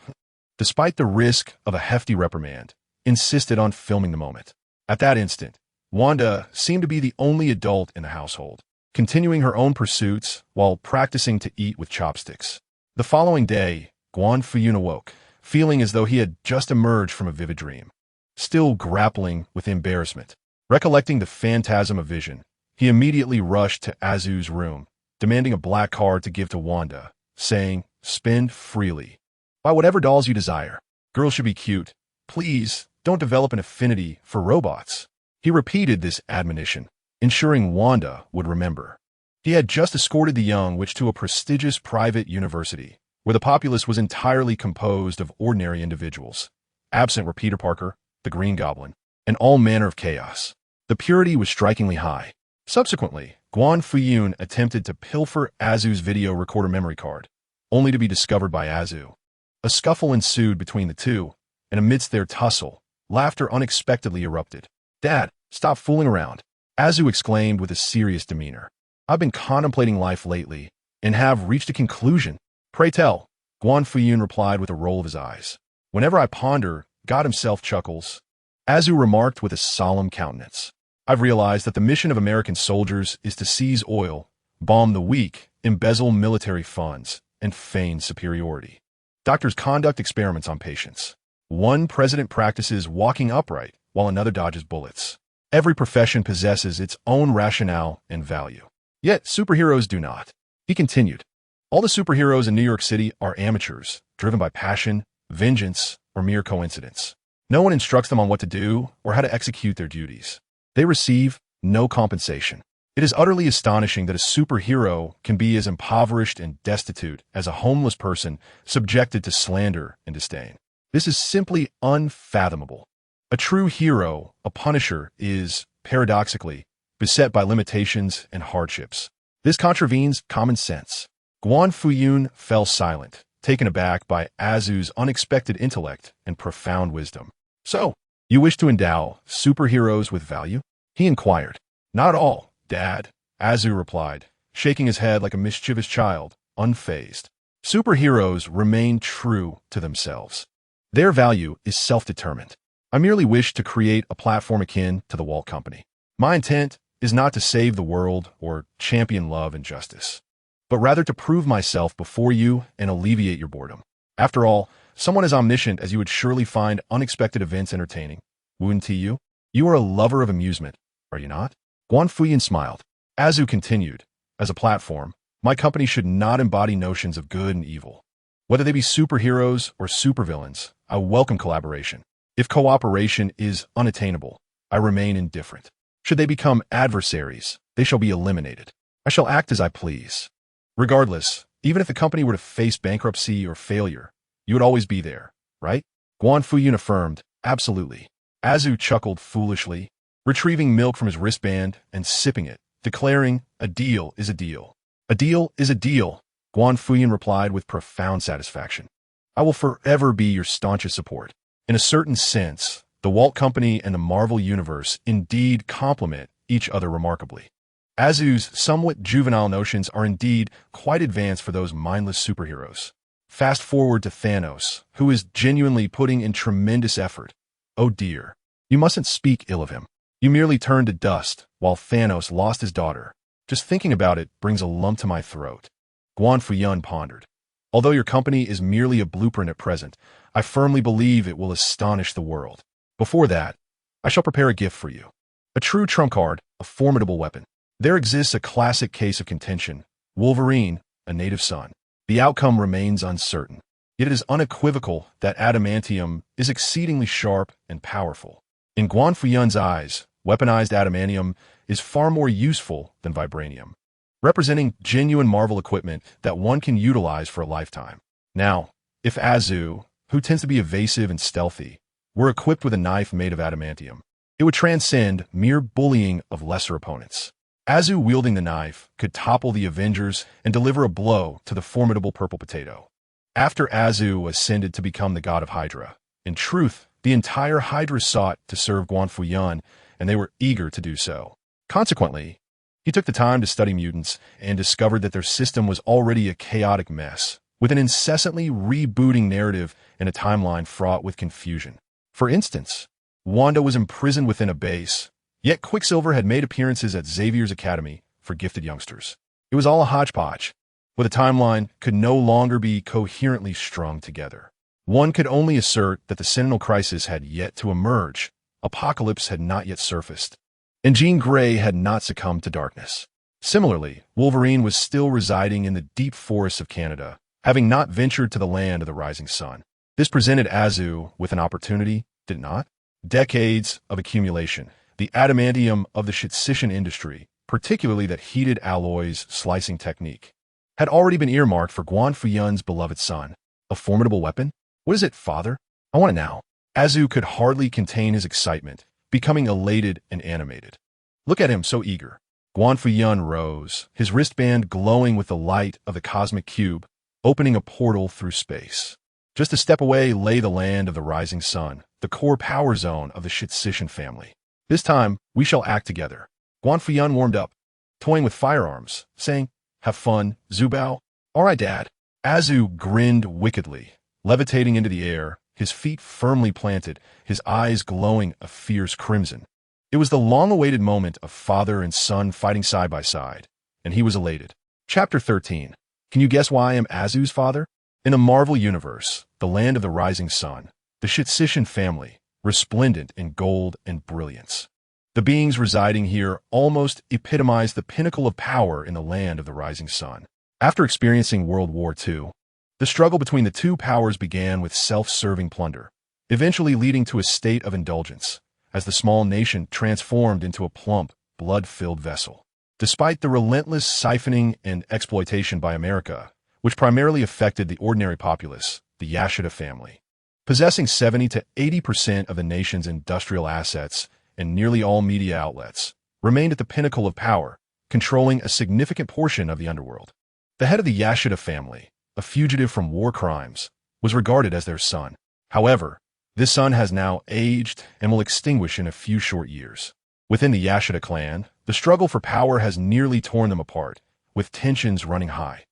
Despite the risk of a hefty reprimand, insisted on filming the moment. At that instant, Wanda seemed to be the only adult in the household. continuing her own pursuits while practicing to eat with chopsticks. The following day, Guan Fuyun awoke, feeling as though he had just emerged from a vivid dream. Still grappling with embarrassment, recollecting the phantasm of vision, he immediately rushed to Azu's room, demanding a black card to give to Wanda, saying, "Spend freely. Buy whatever dolls you desire. Girls should be cute. Please, don't develop an affinity for robots." He repeated this admonition, ensuring Wanda would remember. He had just escorted the young witch to a prestigious private university, where the populace was entirely composed of ordinary individuals. Absent were Peter Parker, the Green Goblin, and all manner of chaos. The purity was strikingly high. Subsequently, Guan Fuyun attempted to pilfer Azu's video recorder memory card, only to be discovered by Azu. A scuffle ensued between the two, and amidst their tussle, laughter unexpectedly erupted. "Dad, stop fooling around," Azu exclaimed with a serious demeanor. "I've been contemplating life lately, and have reached a conclusion." "Pray tell," Guan Fuyun replied with a roll of his eyes. "Whenever I ponder, God himself chuckles." Azu remarked with a solemn countenance. "I've realized that the mission of American soldiers is to seize oil, bomb the weak, embezzle military funds, and feign superiority. Doctors conduct experiments on patients. One president practices walking upright, while another dodges bullets. Every profession possesses its own rationale and value. Yet superheroes do not." He continued, "All the superheroes in New York City are amateurs, driven by passion, vengeance, or mere coincidence. No one instructs them on what to do or how to execute their duties. They receive no compensation. It is utterly astonishing that a superhero can be as impoverished and destitute as a homeless person subjected to slander and disdain. This is simply unfathomable. A true hero, a Punisher, is, paradoxically, beset by limitations and hardships. This contravenes common sense." Guan Fuyun fell silent, taken aback by Azu's unexpected intellect and profound wisdom. "So, you wish to endow superheroes with value?" he inquired. "Not at all, Dad," Azu replied, shaking his head like a mischievous child, unfazed. "Superheroes remain true to themselves. Their value is self-determined. I merely wish to create a platform akin to the Walt Company. My intent is not to save the world or champion love and justice, but rather to prove myself before you and alleviate your boredom. After all, someone as omniscient as you would surely find unexpected events entertaining, wouldn't you? You are a lover of amusement, are you not?" Guan Fuyun smiled. Azu continued, "As a platform, my company should not embody notions of good and evil. Whether they be superheroes or supervillains, I welcome collaboration. If cooperation is unattainable, I remain indifferent. Should they become adversaries, they shall be eliminated. I shall act as I please. Regardless, even if the company were to face bankruptcy or failure, you would always be there, right?" Guan Fuyun affirmed, "Absolutely." Azu chuckled foolishly, retrieving milk from his wristband and sipping it, declaring, "A deal is a deal. A deal is a deal," Guan Fuyun replied with profound satisfaction. "I will forever be your staunchest support. In a certain sense, the Walt Company and the Marvel Universe indeed complement each other remarkably. Azu's somewhat juvenile notions are indeed quite advanced for those mindless superheroes. Fast forward to Thanos, who is genuinely putting in tremendous effort. Oh dear, you mustn't speak ill of him. You merely turned to dust, while Thanos lost his daughter. Just thinking about it brings a lump to my throat." Guan Fuyun pondered. "Although your company is merely a blueprint at present, I firmly believe it will astonish the world. Before that, I shall prepare a gift for you. A true trump card, a formidable weapon. There exists a classic case of contention, Wolverine, a native son. The outcome remains uncertain. Yet it is unequivocal that adamantium is exceedingly sharp and powerful. In Guan Fuyun's eyes, weaponized adamantium is far more useful than vibranium, representing genuine Marvel equipment that one can utilize for a lifetime. Now, if Azu, who tends to be evasive and stealthy, were equipped with a knife made of adamantium, it would transcend mere bullying of lesser opponents. Azu wielding the knife could topple the Avengers and deliver a blow to the formidable Purple Potato. After Azu ascended to become the god of Hydra, in truth, the entire Hydra sought to serve Guan Fuyun, and they were eager to do so. Consequently, he took the time to study mutants and discovered that their system was already a chaotic mess, with an incessantly rebooting narrative and a timeline fraught with confusion. For instance, Wanda was imprisoned within a base, yet Quicksilver had made appearances at Xavier's Academy for for gifted youngsters. It was all a hodgepodge, where the timeline could no longer be coherently strung together. One could only assert that the Sentinel crisis had yet to emerge, Apocalypse had not yet surfaced, and Jean Grey had not succumbed to darkness. Similarly, Wolverine was still residing in the deep forests of Canada, having not ventured to the land of the rising sun. This presented Azu with an opportunity, did it not? Decades of accumulation, the adamantium of the Shitsishan industry, particularly that heated alloys slicing technique, had already been earmarked for Guan Fuyun's beloved son. A formidable weapon? What is it, father? I want it now. Azu could hardly contain his excitement, becoming elated and animated. Look at him, so eager. Guan Fuyun rose, his wristband glowing with the light of the cosmic cube, opening a portal through space. Just a step away lay the land of the rising sun, the core power zone of the Shitsishan family. This time, we shall act together. Guan Fuyun warmed up, toying with firearms, saying, "Have fun, Zubao." "All right, Dad." Azu grinned wickedly, levitating into the air, his feet firmly planted, his eyes glowing a fierce crimson. It was the long-awaited moment of father and son fighting side by side, and he was elated. Chapter 13. Can you guess why I am Azu's father? In the Marvel Universe, the land of the rising sun, the Shitsishan family, resplendent in gold and brilliance. The beings residing here almost epitomized the pinnacle of power in the land of the rising sun. After experiencing World War II, the struggle between the two powers began with self-serving plunder, eventually leading to a state of indulgence, as the small nation transformed into a plump, blood-filled vessel. Despite the relentless siphoning and exploitation by America, which primarily affected the ordinary populace, the Yashida family, possessing 70 to 80% of the nation's industrial assets and nearly all media outlets, remained at the pinnacle of power, controlling a significant portion of the underworld. The head of the Yashida family, a fugitive from war crimes, was regarded as their son. However, this son has now aged and will extinguish in a few short years. Within the Yashida clan, the struggle for power has nearly torn them apart, with tensions running high.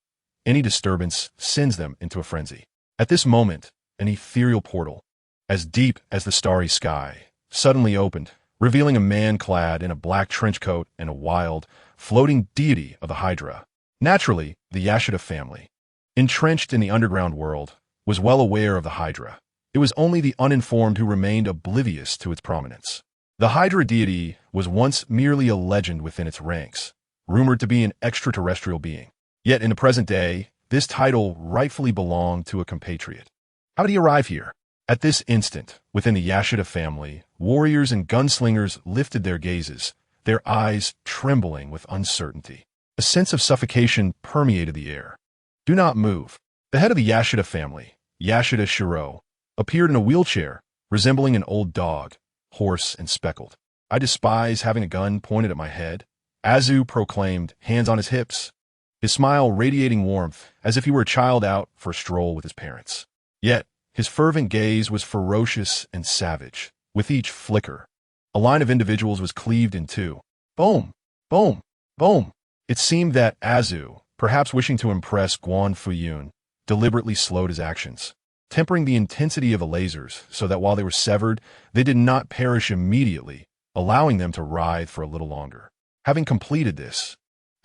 Any disturbance sends them into a frenzy. At this moment, an ethereal portal, as deep as the starry sky, suddenly opened, revealing a man clad in a black trench coat and a wild, floating deity of the Hydra. Naturally, the Yashida family, entrenched in the underground world, was well aware of the Hydra. It was only the uninformed who remained oblivious to its prominence. The Hydra deity was once merely a legend within its ranks, rumored to be an extraterrestrial being. Yet in the present day, this title rightfully belonged to a compatriot. How did he arrive here? At this instant, within the Yashida family, warriors and gunslingers lifted their gazes, their eyes trembling with uncertainty. A sense of suffocation permeated the air. Do not move. The head of the Yashida family, Yashida Shiro, appeared in a wheelchair, resembling an old dog, hoarse and speckled. I despise having a gun pointed at my head, Azu proclaimed, hands on his hips, his smile radiating warmth as if he were a child out for a stroll with his parents. Yet, his fervent gaze was ferocious and savage. With each flicker, a line of individuals was cleaved in two. Boom! Boom! Boom! It seemed that Azu, perhaps wishing to impress Guan Fuyun, deliberately slowed his actions, tempering the intensity of the lasers so that while they were severed, they did not perish immediately, allowing them to writhe for a little longer. Having completed this,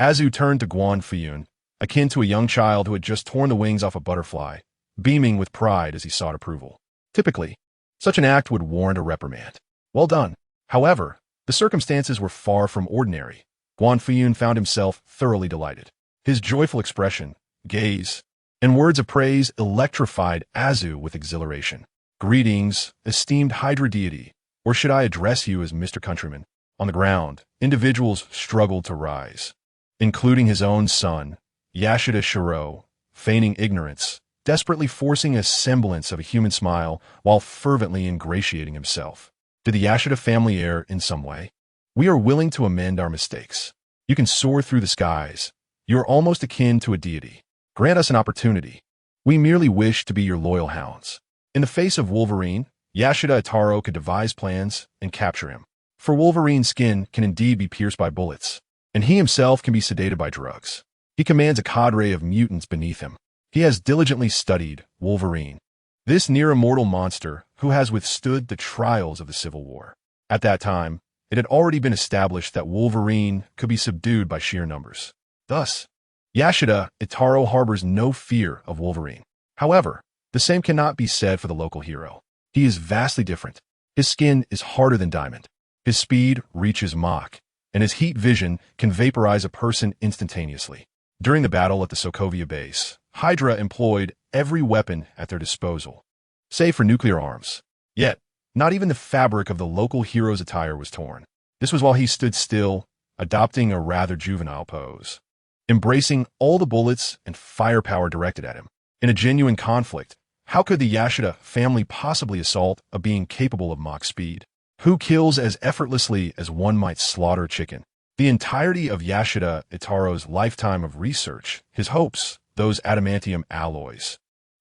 Azu turned to Guan Fuyun, akin to a young child who had just torn the wings off a butterfly, beaming with pride as he sought approval. Typically, such an act would warrant a reprimand. Well done. However, the circumstances were far from ordinary. Guan Fuyun found himself thoroughly delighted. His joyful expression, gaze, and words of praise electrified Azu with exhilaration. Greetings, esteemed Hydra deity, or should I address you as Mr. Countryman? On the ground, individuals struggled to rise, including his own son, Yashida Shiro, feigning ignorance, desperately forcing a semblance of a human smile while fervently ingratiating himself. Did the Yashida family err in some way? We are willing to amend our mistakes. You can soar through the skies. You are almost akin to a deity. Grant us an opportunity. We merely wish to be your loyal hounds. In the face of Wolverine, Yashida Ataro could devise plans and capture him. For Wolverine's skin can indeed be pierced by bullets, and he himself can be sedated by drugs. He commands a cadre of mutants beneath him. He has diligently studied Wolverine, this near-immortal monster who has withstood the trials of the Civil War. At that time, It had already been established that Wolverine could be subdued by sheer numbers. Thus, Yashida Itaro harbors no fear of Wolverine. However, the same cannot be said for the local hero. He is vastly different. His skin is harder than diamond. His speed reaches Mach, and his heat vision can vaporize a person instantaneously. During the battle at the Sokovia base, Hydra employed every weapon at their disposal, save for nuclear arms. Yet, not even the fabric of the local hero's attire was torn. This was while he stood still, adopting a rather juvenile pose, embracing all the bullets and firepower directed at him. In a genuine conflict, how could the Yashida family possibly assault a being capable of Mach speed? Who kills as effortlessly as one might slaughter chicken? The entirety of Yashida Itaro's lifetime of research, his hopes, those adamantium alloys,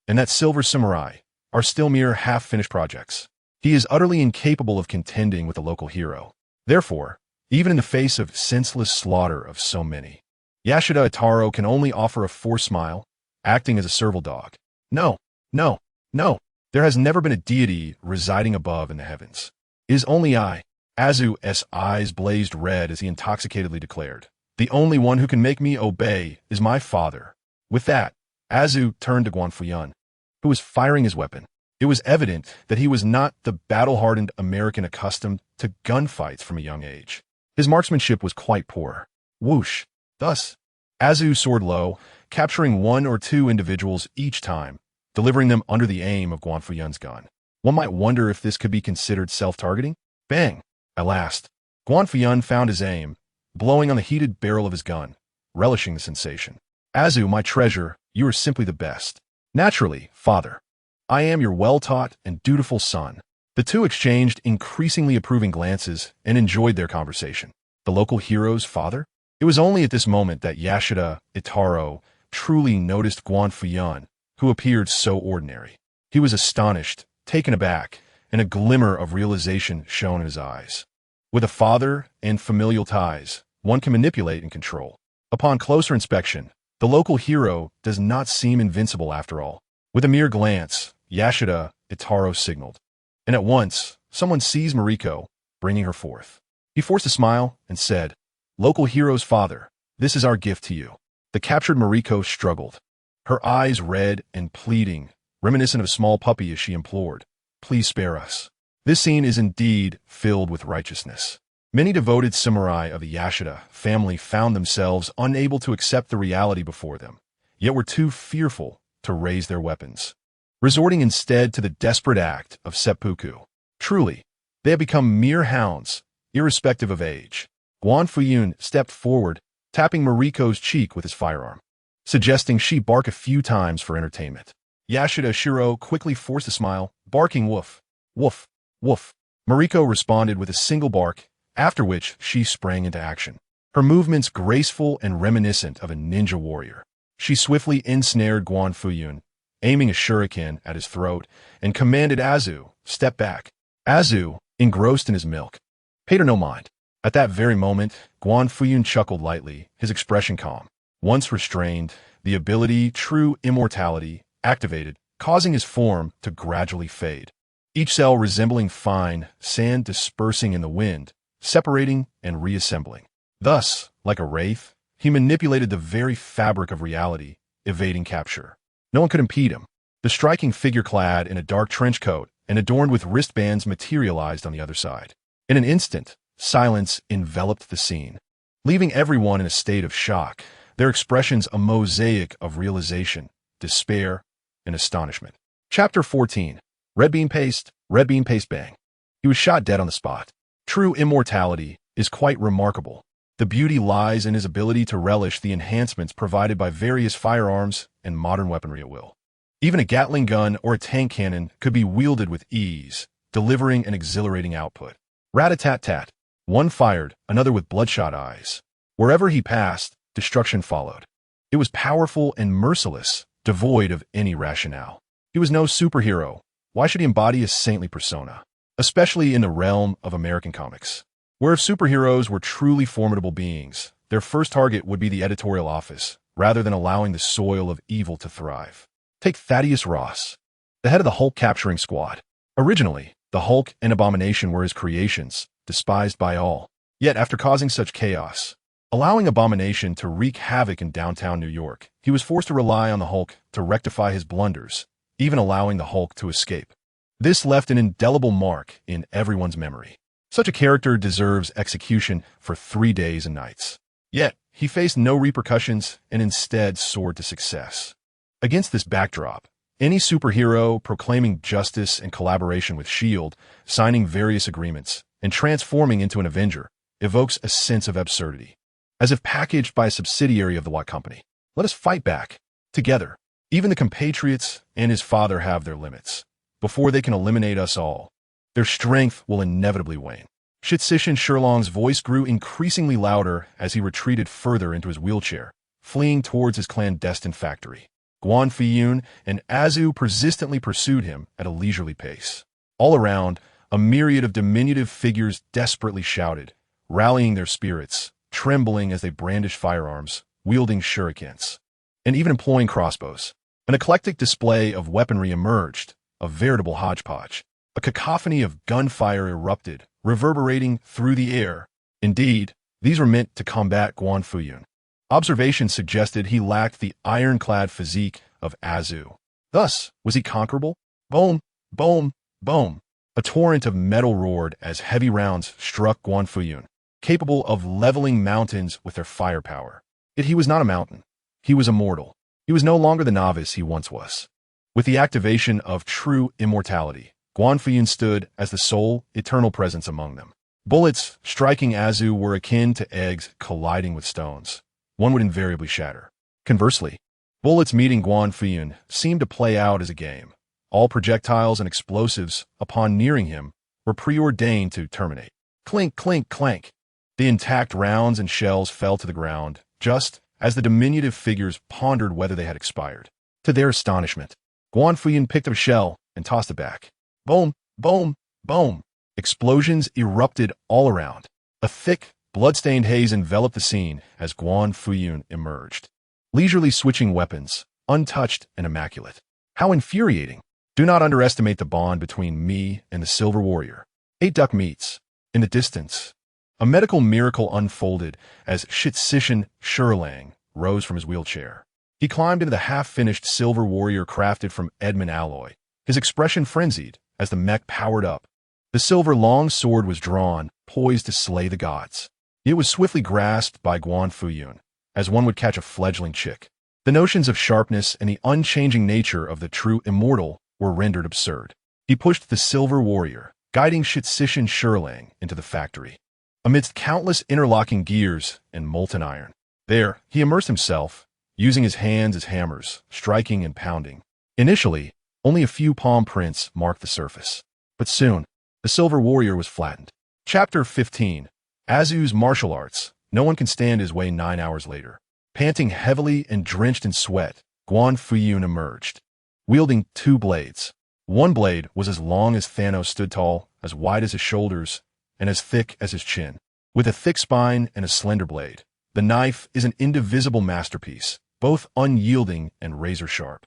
and that silver samurai, are still mere half-finished projects. He is utterly incapable of contending with the local hero. Therefore, even in the face of senseless slaughter of so many, Yashida Itaro can only offer a forced smile, acting as a servile dog. No, no, no. There has never been a deity residing above in the heavens. It is only I. Azu's eyes blazed red as he intoxicatedly declared, "The only one who can make me obey is my father." With that, Azu turned to Guan Fuyun, who was firing his weapon. It was evident that he was not the battle-hardened American accustomed to gunfights from a young age. His marksmanship was quite poor. Whoosh! Thus, Azu soared low, capturing one or two individuals each time, delivering them under the aim of Guan Fuyun's gun. One might wonder if this could be considered self-targeting. Bang! At last, Guan Fuyun found his aim, blowing on the heated barrel of his gun, relishing the sensation. "Azu, my treasure, you are simply the best." "Naturally, father. I am your well-taught and dutiful son." The two exchanged increasingly approving glances and enjoyed their conversation. The local hero's father? It was only at this moment that Yashida Itaro truly noticed Guan Fuyun, who appeared so ordinary. He was astonished, taken aback, and a glimmer of realization shone in his eyes. With a father and familial ties, one can manipulate and control. Upon closer inspection, the local hero does not seem invincible after all. With a mere glance, Yashida Itaro signaled, and at once, someone seized Mariko, bringing her forth. He forced a smile and said, "Local hero's father, this is our gift to you." The captured Mariko struggled, her eyes red and pleading, reminiscent of a small puppy as she implored, "Please spare us." This scene is indeed filled with righteousness. Many devoted samurai of the Yashida family found themselves unable to accept the reality before them, yet were too fearful to raise their weapons, resorting instead to the desperate act of seppuku. Truly, they have become mere hounds, irrespective of age. Guan Fuyun stepped forward, tapping Mariko's cheek with his firearm, suggesting she bark a few times for entertainment. Yashida Shiro quickly forced a smile, barking woof, woof, woof. Mariko responded with a single bark, after which she sprang into action. Her movements graceful and reminiscent of a ninja warrior. She swiftly ensnared Guan Fuyun, aiming a shuriken at his throat, and commanded Azu, "Step back." Azu, engrossed in his milk, paid her no mind. At that very moment, Guan Fuyun chuckled lightly, his expression calm. Once restrained, the ability True Immortality activated, causing his form to gradually fade. Each cell resembling fine sand dispersing in the wind, separating and reassembling. Thus, like a wraith, he manipulated the very fabric of reality, evading capture. No one could impede him. The striking figure clad in a dark trench coat and adorned with wristbands materialized on the other side. In an instant, silence enveloped the scene, leaving everyone in a state of shock, their expressions a mosaic of realization, despair, and astonishment. Chapter 14. Red beam paste, bang. He was shot dead on the spot. True immortality is quite remarkable. The beauty lies in his ability to relish the enhancements provided by various firearms and modern weaponry at will. Even a Gatling gun or a tank cannon could be wielded with ease, delivering an exhilarating output. Rat-a-tat-tat. One fired, another with bloodshot eyes. Wherever he passed, destruction followed. It was powerful and merciless, devoid of any rationale. He was no superhero. Why should he embody a saintly persona? Especially in the realm of American comics, where if superheroes were truly formidable beings, their first target would be the editorial office, rather than allowing the soil of evil to thrive. Take Thaddeus Ross, the head of the Hulk capturing squad. Originally, the Hulk and Abomination were his creations, despised by all. Yet after causing such chaos, allowing Abomination to wreak havoc in downtown New York, he was forced to rely on the Hulk to rectify his blunders, even allowing the Hulk to escape. This left an indelible mark in everyone's memory. Such a character deserves execution for 3 days and nights. Yet, he faced no repercussions and instead soared to success. Against this backdrop, any superhero proclaiming justice and collaboration with S.H.I.E.L.D., signing various agreements, and transforming into an Avenger evokes a sense of absurdity. As if packaged by a subsidiary of the Watt Company. Let us fight back. Together. Even the compatriots and his father have their limits. Before they can eliminate us all, their strength will inevitably wane. Shitsishin Sherlong's voice grew increasingly louder as he retreated further into his wheelchair, fleeing towards his clandestine factory. Guan Fuyun and Azu persistently pursued him at a leisurely pace. All around, a myriad of diminutive figures desperately shouted, rallying their spirits, trembling as they brandished firearms, wielding shurikens, and even employing crossbows. An eclectic display of weaponry emerged, a veritable hodgepodge. A cacophony of gunfire erupted, reverberating through the air. Indeed, these were meant to combat Guan Fuyun. Observation suggested he lacked the ironclad physique of Azu. Thus, was he conquerable? Boom, boom, boom. A torrent of metal roared as heavy rounds struck Guan Fuyun, capable of leveling mountains with their firepower. Yet he was not a mountain. He was immortal. He was no longer the novice he once was. With the activation of true immortality, Guan Fuyun stood as the sole, eternal presence among them. Bullets striking Azu were akin to eggs colliding with stones. One would invariably shatter. Conversely, bullets meeting Guan Fuyun seemed to play out as a game. All projectiles and explosives, upon nearing him, were preordained to terminate. Clink, clink, clank. The intact rounds and shells fell to the ground, just as the diminutive figures pondered whether they had expired. To their astonishment, Guan Fuyun picked up a shell and tossed it back. Boom, boom, boom. Explosions erupted all around. A thick, blood-stained haze enveloped the scene as Guan Fuyun emerged. Leisurely switching weapons, untouched and immaculate. How infuriating. Do not underestimate the bond between me and the Silver Warrior. 8 duck meats. In the distance, a medical miracle unfolded as Shitsishin Sherlang rose from his wheelchair. He climbed into the half-finished Silver Warrior crafted from Edmund alloy, his expression frenzied as the mech powered up. The silver long sword was drawn, poised to slay the gods. It was swiftly grasped by Guan Fuyun, as one would catch a fledgling chick. The notions of sharpness and the unchanging nature of the true immortal were rendered absurd. He pushed the Silver Warrior, guiding Shitsishin Sherlang into the factory. Amidst countless interlocking gears and molten iron, there he immersed himself, using his hands as hammers, striking and pounding. Initially, only a few palm prints marked the surface. But soon, the Silver Warrior was flattened. Chapter 15. Azu's Martial Arts. No one can stand his way 9 hours later. Panting heavily and drenched in sweat, Guan Fuyun emerged, wielding 2 blades. One blade was as long as Thanos stood tall, as wide as his shoulders, and as thick as his chin. With a thick spine and a slender blade, the knife is an indivisible masterpiece, both unyielding and razor-sharp.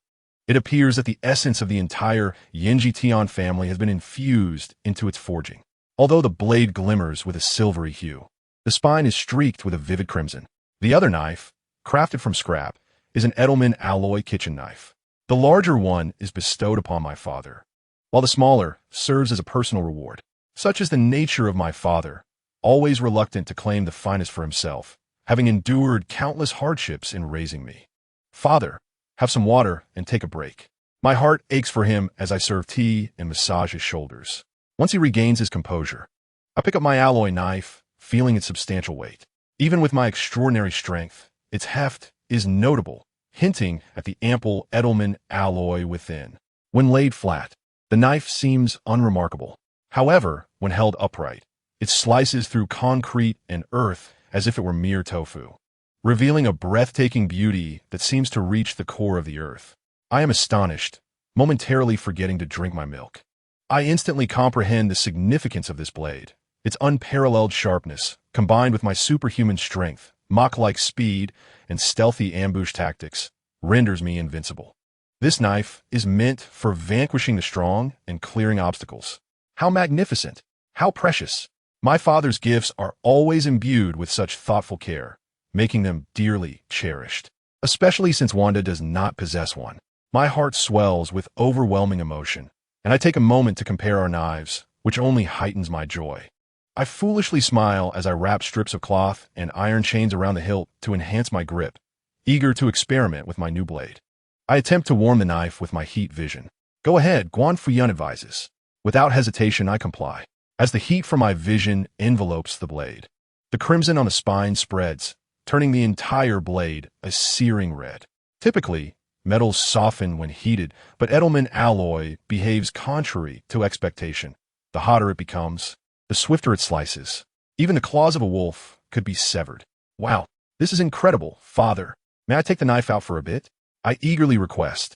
It appears that the essence of the entire Yinji Tian family has been infused into its forging. Although the blade glimmers with a silvery hue, the spine is streaked with a vivid crimson. The other knife, crafted from scrap, is an Edelman alloy kitchen knife. The larger one is bestowed upon my father, while the smaller serves as a personal reward. Such is the nature of my father, always reluctant to claim the finest for himself, having endured countless hardships in raising me. Father, have some water and take a break. My heart aches for him as I serve tea and massage his shoulders. Once he regains his composure, I pick up my alloy knife, feeling its substantial weight. Even with my extraordinary strength, its heft is notable, hinting at the ample Edelman alloy within. When laid flat, the knife seems unremarkable. However, when held upright, it slices through concrete and earth as if it were mere tofu, revealing a breathtaking beauty that seems to reach the core of the earth. I am astonished, momentarily forgetting to drink my milk. I instantly comprehend the significance of this blade. Its unparalleled sharpness, combined with my superhuman strength, Mach-like speed, and stealthy ambush tactics, renders me invincible. This knife is meant for vanquishing the strong and clearing obstacles. How magnificent! How precious! My father's gifts are always imbued with such thoughtful care, making them dearly cherished. Especially since Wanda does not possess one. My heart swells with overwhelming emotion, and I take a moment to compare our knives, which only heightens my joy. I foolishly smile as I wrap strips of cloth and iron chains around the hilt to enhance my grip, eager to experiment with my new blade. I attempt to warm the knife with my heat vision. Go ahead, Guan Fuyun advises. Without hesitation, I comply, as the heat from my vision envelopes the blade. The crimson on the spine spreads, turning the entire blade a searing red. Typically, metals soften when heated, but Edelman alloy behaves contrary to expectation. The hotter it becomes, the swifter it slices. Even the claws of a wolf could be severed. Wow, this is incredible, Father. May I take the knife out for a bit? I eagerly request,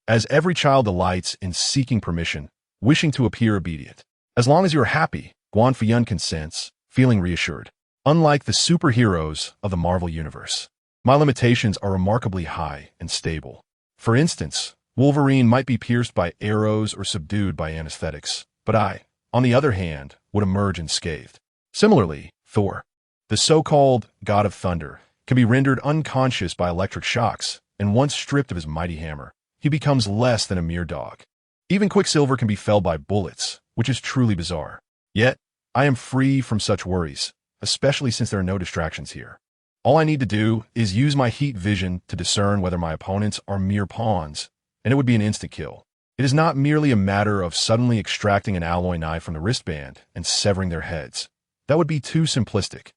as every child delights in seeking permission, wishing to appear obedient. As long as you are happy, Guan Fuyun consents, feeling reassured. Unlike the superheroes of the Marvel Universe, my limitations are remarkably high and stable. For instance, Wolverine might be pierced by arrows or subdued by anesthetics, but I, on the other hand, would emerge unscathed. Similarly, Thor, the so-called God of Thunder, can be rendered unconscious by electric shocks, and once stripped of his mighty hammer, he becomes less than a mere dog. Even Quicksilver can be felled by bullets, which is truly bizarre. Yet, I am free from such worries, especially since there are no distractions here. All I need to do is use my heat vision to discern whether my opponents are mere pawns, and it would be an instant kill. It is not merely a matter of suddenly extracting an alloy knife from the wristband and severing their heads. That would be too simplistic.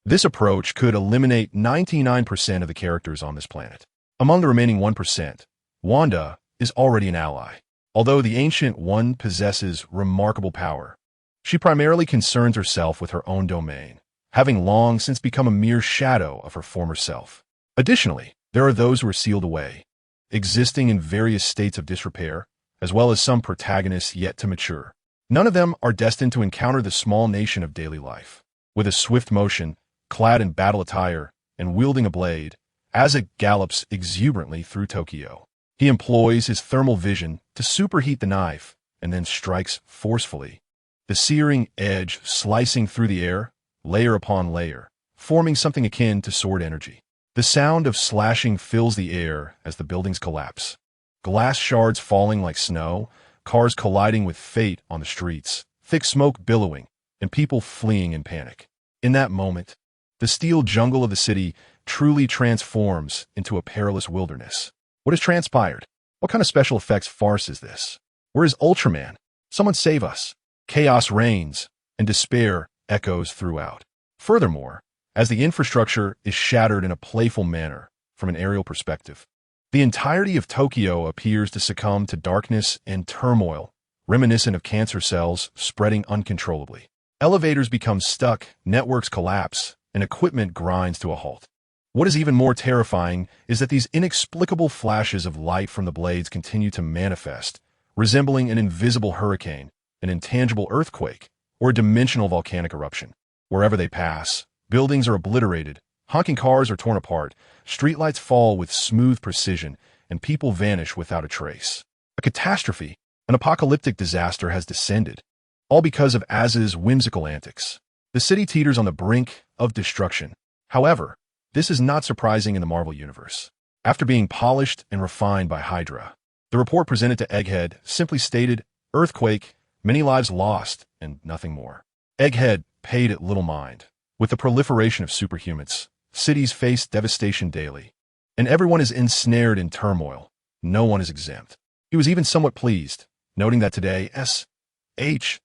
This approach could eliminate 99% of the characters on this planet. Among the remaining 1%, Wanda is already an ally. Although the Ancient One possesses remarkable power, she primarily concerns herself with her own domain, having long since become a mere shadow of her former self. Additionally, there are those who are sealed away, existing in various states of disrepair, as well as some protagonists yet to mature. None of them are destined to encounter the small nation of daily life. With a swift motion, clad in battle attire, and wielding a blade, Asa gallops exuberantly through Tokyo. He employs his thermal vision to superheat the knife, and then strikes forcefully. The searing edge slicing through the air, layer upon layer, forming something akin to sword energy. The sound of slashing fills the air as the buildings collapse. Glass shards falling like snow, cars colliding with fate on the streets, thick smoke billowing, and people fleeing in panic. In that moment, the steel jungle of the city truly transforms into a perilous wilderness. What has transpired? What kind of special effects farce is this? Where is Ultraman? Someone save us. Chaos reigns, and despair echoes throughout. Furthermore, as the infrastructure is shattered in a playful manner from an aerial perspective, the entirety of Tokyo appears to succumb to darkness and turmoil, reminiscent of cancer cells spreading uncontrollably. Elevators become stuck, networks collapse, and equipment grinds to a halt. What is even more terrifying is that these inexplicable flashes of light from the blades continue to manifest, resembling an invisible hurricane, an intangible earthquake, or a dimensional volcanic eruption. Wherever they pass, buildings are obliterated, honking cars are torn apart, streetlights fall with smooth precision, and people vanish without a trace. A catastrophe, an apocalyptic disaster has descended, all because of Asa's whimsical antics. The city teeters on the brink of destruction. However, this is not surprising in the Marvel Universe. After being polished and refined by Hydra, the report presented to Egghead simply stated, earthquake, many lives lost, and nothing more. Egghead paid it little mind. With the proliferation of superhumans, cities face devastation daily, and everyone is ensnared in turmoil. No one is exempt. He was even somewhat pleased, noting that today SHIELD's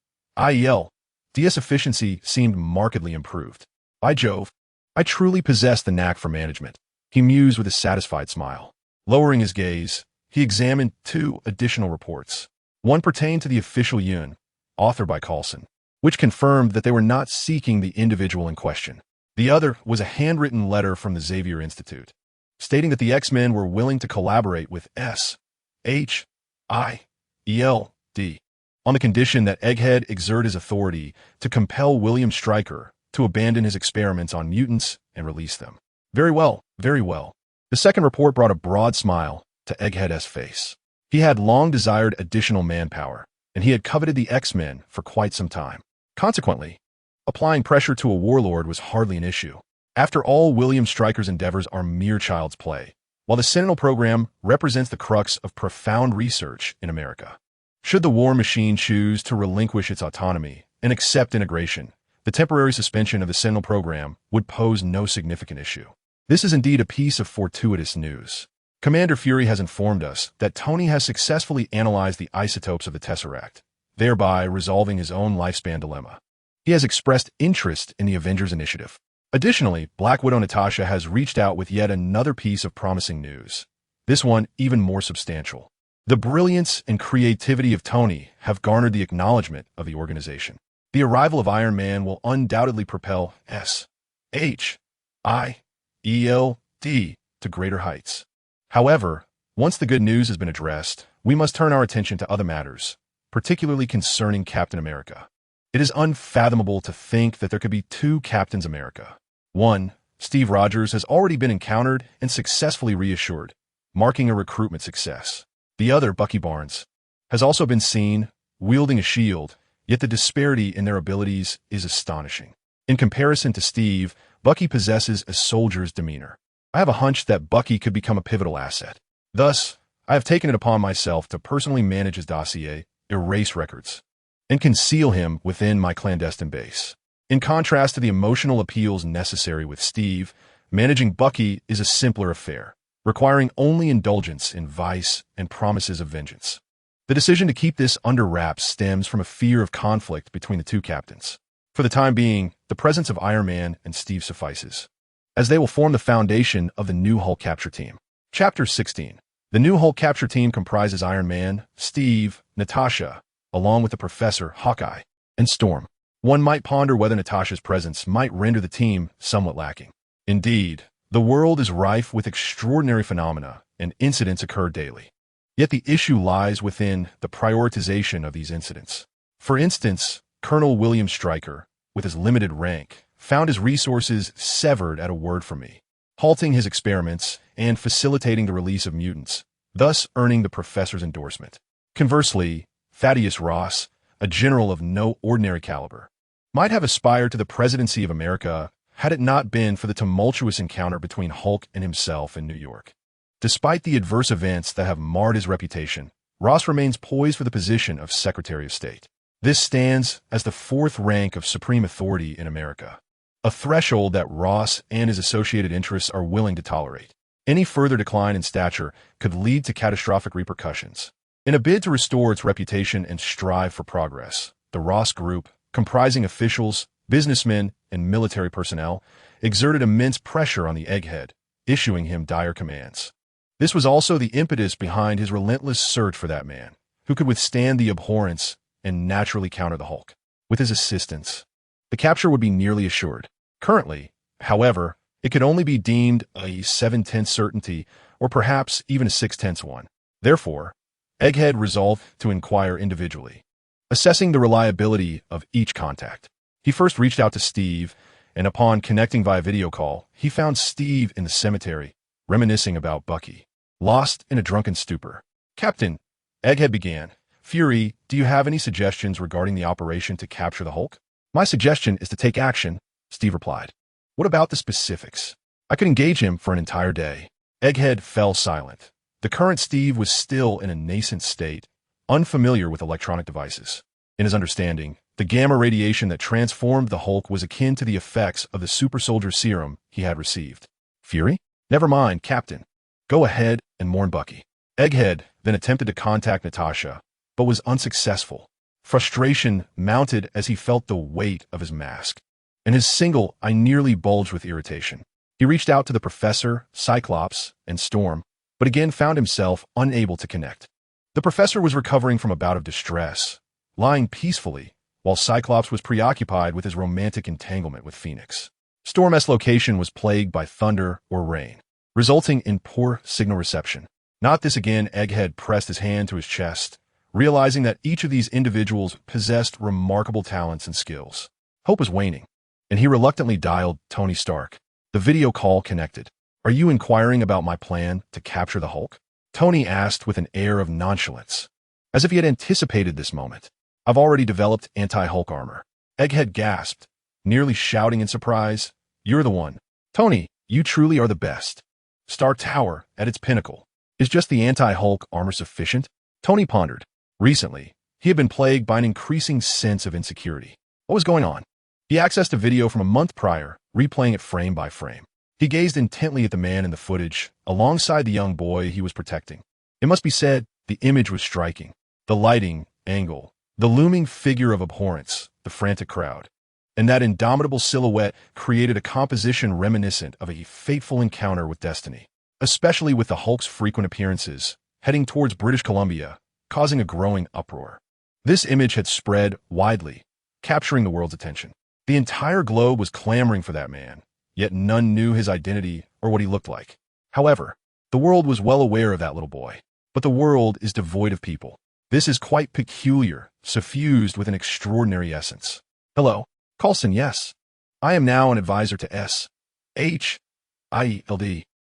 efficiency seemed markedly improved. By Jove, I truly possess the knack for management, he mused with a satisfied smile. Lowering his gaze, he examined 2 additional reports. One pertained to the official Yun, authored by Coulson, which confirmed that they were not seeking the individual in question. The other was a handwritten letter from the Xavier Institute, stating that the X-Men were willing to collaborate with SHIELD on the condition that Egghead exert his authority to compel William Stryker to abandon his experiments on mutants and release them. Very well, very well. The second report brought a broad smile to Egghead's face. He had long desired additional manpower, and he had coveted the X-Men for quite some time. Consequently, Applying pressure to a warlord was hardly an issue. After all, William Stryker's endeavors are mere child's play, while the Sentinel program represents the crux of profound research in America. Should the war machine choose to relinquish its autonomy and accept integration, the temporary suspension of the Sentinel program would pose no significant issue. This is indeed a piece of fortuitous news. Commander Fury has informed us that Tony has successfully analyzed the isotopes of the Tesseract, thereby resolving his own lifespan dilemma. He has expressed interest in the Avengers Initiative. Additionally, Black Widow Natasha has reached out with yet another piece of promising news. This one even more substantial. The brilliance and creativity of Tony have garnered the acknowledgement of the organization. The arrival of Iron Man will undoubtedly propel SHIELD to greater heights. However, once the good news has been addressed, we must turn our attention to other matters, particularly concerning Captain America. It is unfathomable to think that there could be two Captains America. One, Steve Rogers, has already been encountered and successfully reassured, marking a recruitment success. The other, Bucky Barnes, has also been seen wielding a shield, yet the disparity in their abilities is astonishing. In comparison to Steve, Bucky possesses a soldier's demeanor. I have a hunch that Bucky could become a pivotal asset. Thus, I have taken it upon myself to personally manage his dossier, erase records, and conceal him within my clandestine base. In contrast to the emotional appeals necessary with Steve, managing Bucky is a simpler affair, requiring only indulgence in vice and promises of vengeance. The decision to keep this under wraps stems from a fear of conflict between the two captains. For the time being, the presence of Iron Man and Steve suffices, as they will form the foundation of the new Hulk capture team. Chapter 16. The new Hulk capture team comprises Iron Man, Steve, Natasha, along with the Professor, Hawkeye, and Storm. One might ponder whether Natasha's presence might render the team somewhat lacking. Indeed, the world is rife with extraordinary phenomena, and incidents occur daily. Yet the issue lies within the prioritization of these incidents. For instance, Colonel William Stryker, with his limited rank, found his resources severed at a word from me, halting his experiments and facilitating the release of mutants, thus earning the Professor's endorsement. Conversely, Thaddeus Ross, a general of no ordinary caliber, might have aspired to the presidency of America had it not been for the tumultuous encounter between Hulk and himself in New York. Despite the adverse events that have marred his reputation, Ross remains poised for the position of Secretary of State. This stands as the fourth rank of supreme authority in America, a threshold that Ross and his associated interests are willing to tolerate. Any further decline in stature could lead to catastrophic repercussions. In a bid to restore its reputation and strive for progress, the Ross Group, comprising officials, businessmen, and military personnel, exerted immense pressure on the egghead, issuing him dire commands. This was also the impetus behind his relentless search for that man, who could withstand the abhorrence and naturally counter the Hulk. With his assistance, the capture would be nearly assured. Currently, however, it could only be deemed a 7/10 certainty, or perhaps even a 6/10 one. Therefore, Egghead resolved to inquire individually, assessing the reliability of each contact. He first reached out to Steve, and upon connecting via video call, he found Steve in the cemetery, reminiscing about Bucky, lost in a drunken stupor. "Captain," Egghead began, "Fury, do you have any suggestions regarding the operation to capture the Hulk?" "My suggestion is to take action," Steve replied. "What about the specifics?" "I could engage him for an entire day." Egghead fell silent. The current Steve was still in a nascent state, unfamiliar with electronic devices. In his understanding, the gamma radiation that transformed the Hulk was akin to the effects of the super soldier serum he had received. "Fury? Never mind, Captain. Go ahead and warn Bucky." Egghead then attempted to contact Natasha, but was unsuccessful. Frustration mounted as he felt the weight of his mask, and his single eye nearly bulged with irritation. He reached out to the Professor, Cyclops, and Storm, but again found himself unable to connect. The Professor was recovering from a bout of distress, lying peacefully, while Cyclops was preoccupied with his romantic entanglement with Phoenix. Storm's location was plagued by thunder or rain, resulting in poor signal reception. Not this again, Egghead pressed his hand to his chest, realizing that each of these individuals possessed remarkable talents and skills. Hope was waning, and he reluctantly dialed Tony Stark. The video call connected. "Are you inquiring about my plan to capture the Hulk?" Tony asked with an air of nonchalance, as if he had anticipated this moment. "I've already developed anti-Hulk armor." Egghead gasped, nearly shouting in surprise, "You're the one. Tony, you truly are the best." Stark Tower, at its pinnacle. Is just the anti-Hulk armor sufficient? Tony pondered. Recently, he had been plagued by an increasing sense of insecurity. What was going on? He accessed a video from a month prior, replaying it frame by frame. He gazed intently at the man in the footage, alongside the young boy he was protecting. It must be said, the image was striking. The lighting, angle, the looming figure of abhorrence, the frantic crowd, and that indomitable silhouette created a composition reminiscent of a fateful encounter with destiny, especially with the Hulk's frequent appearances, heading towards British Columbia, causing a growing uproar. This image had spread widely, capturing the world's attention. The entire globe was clamoring for that man, yet none knew his identity or what he looked like. However, the world was well aware of that little boy. But the world is devoid of people. This is quite peculiar, suffused with an extraordinary essence. Hello, Coulson, yes. I am now an advisor to S.H.I.E.L.D.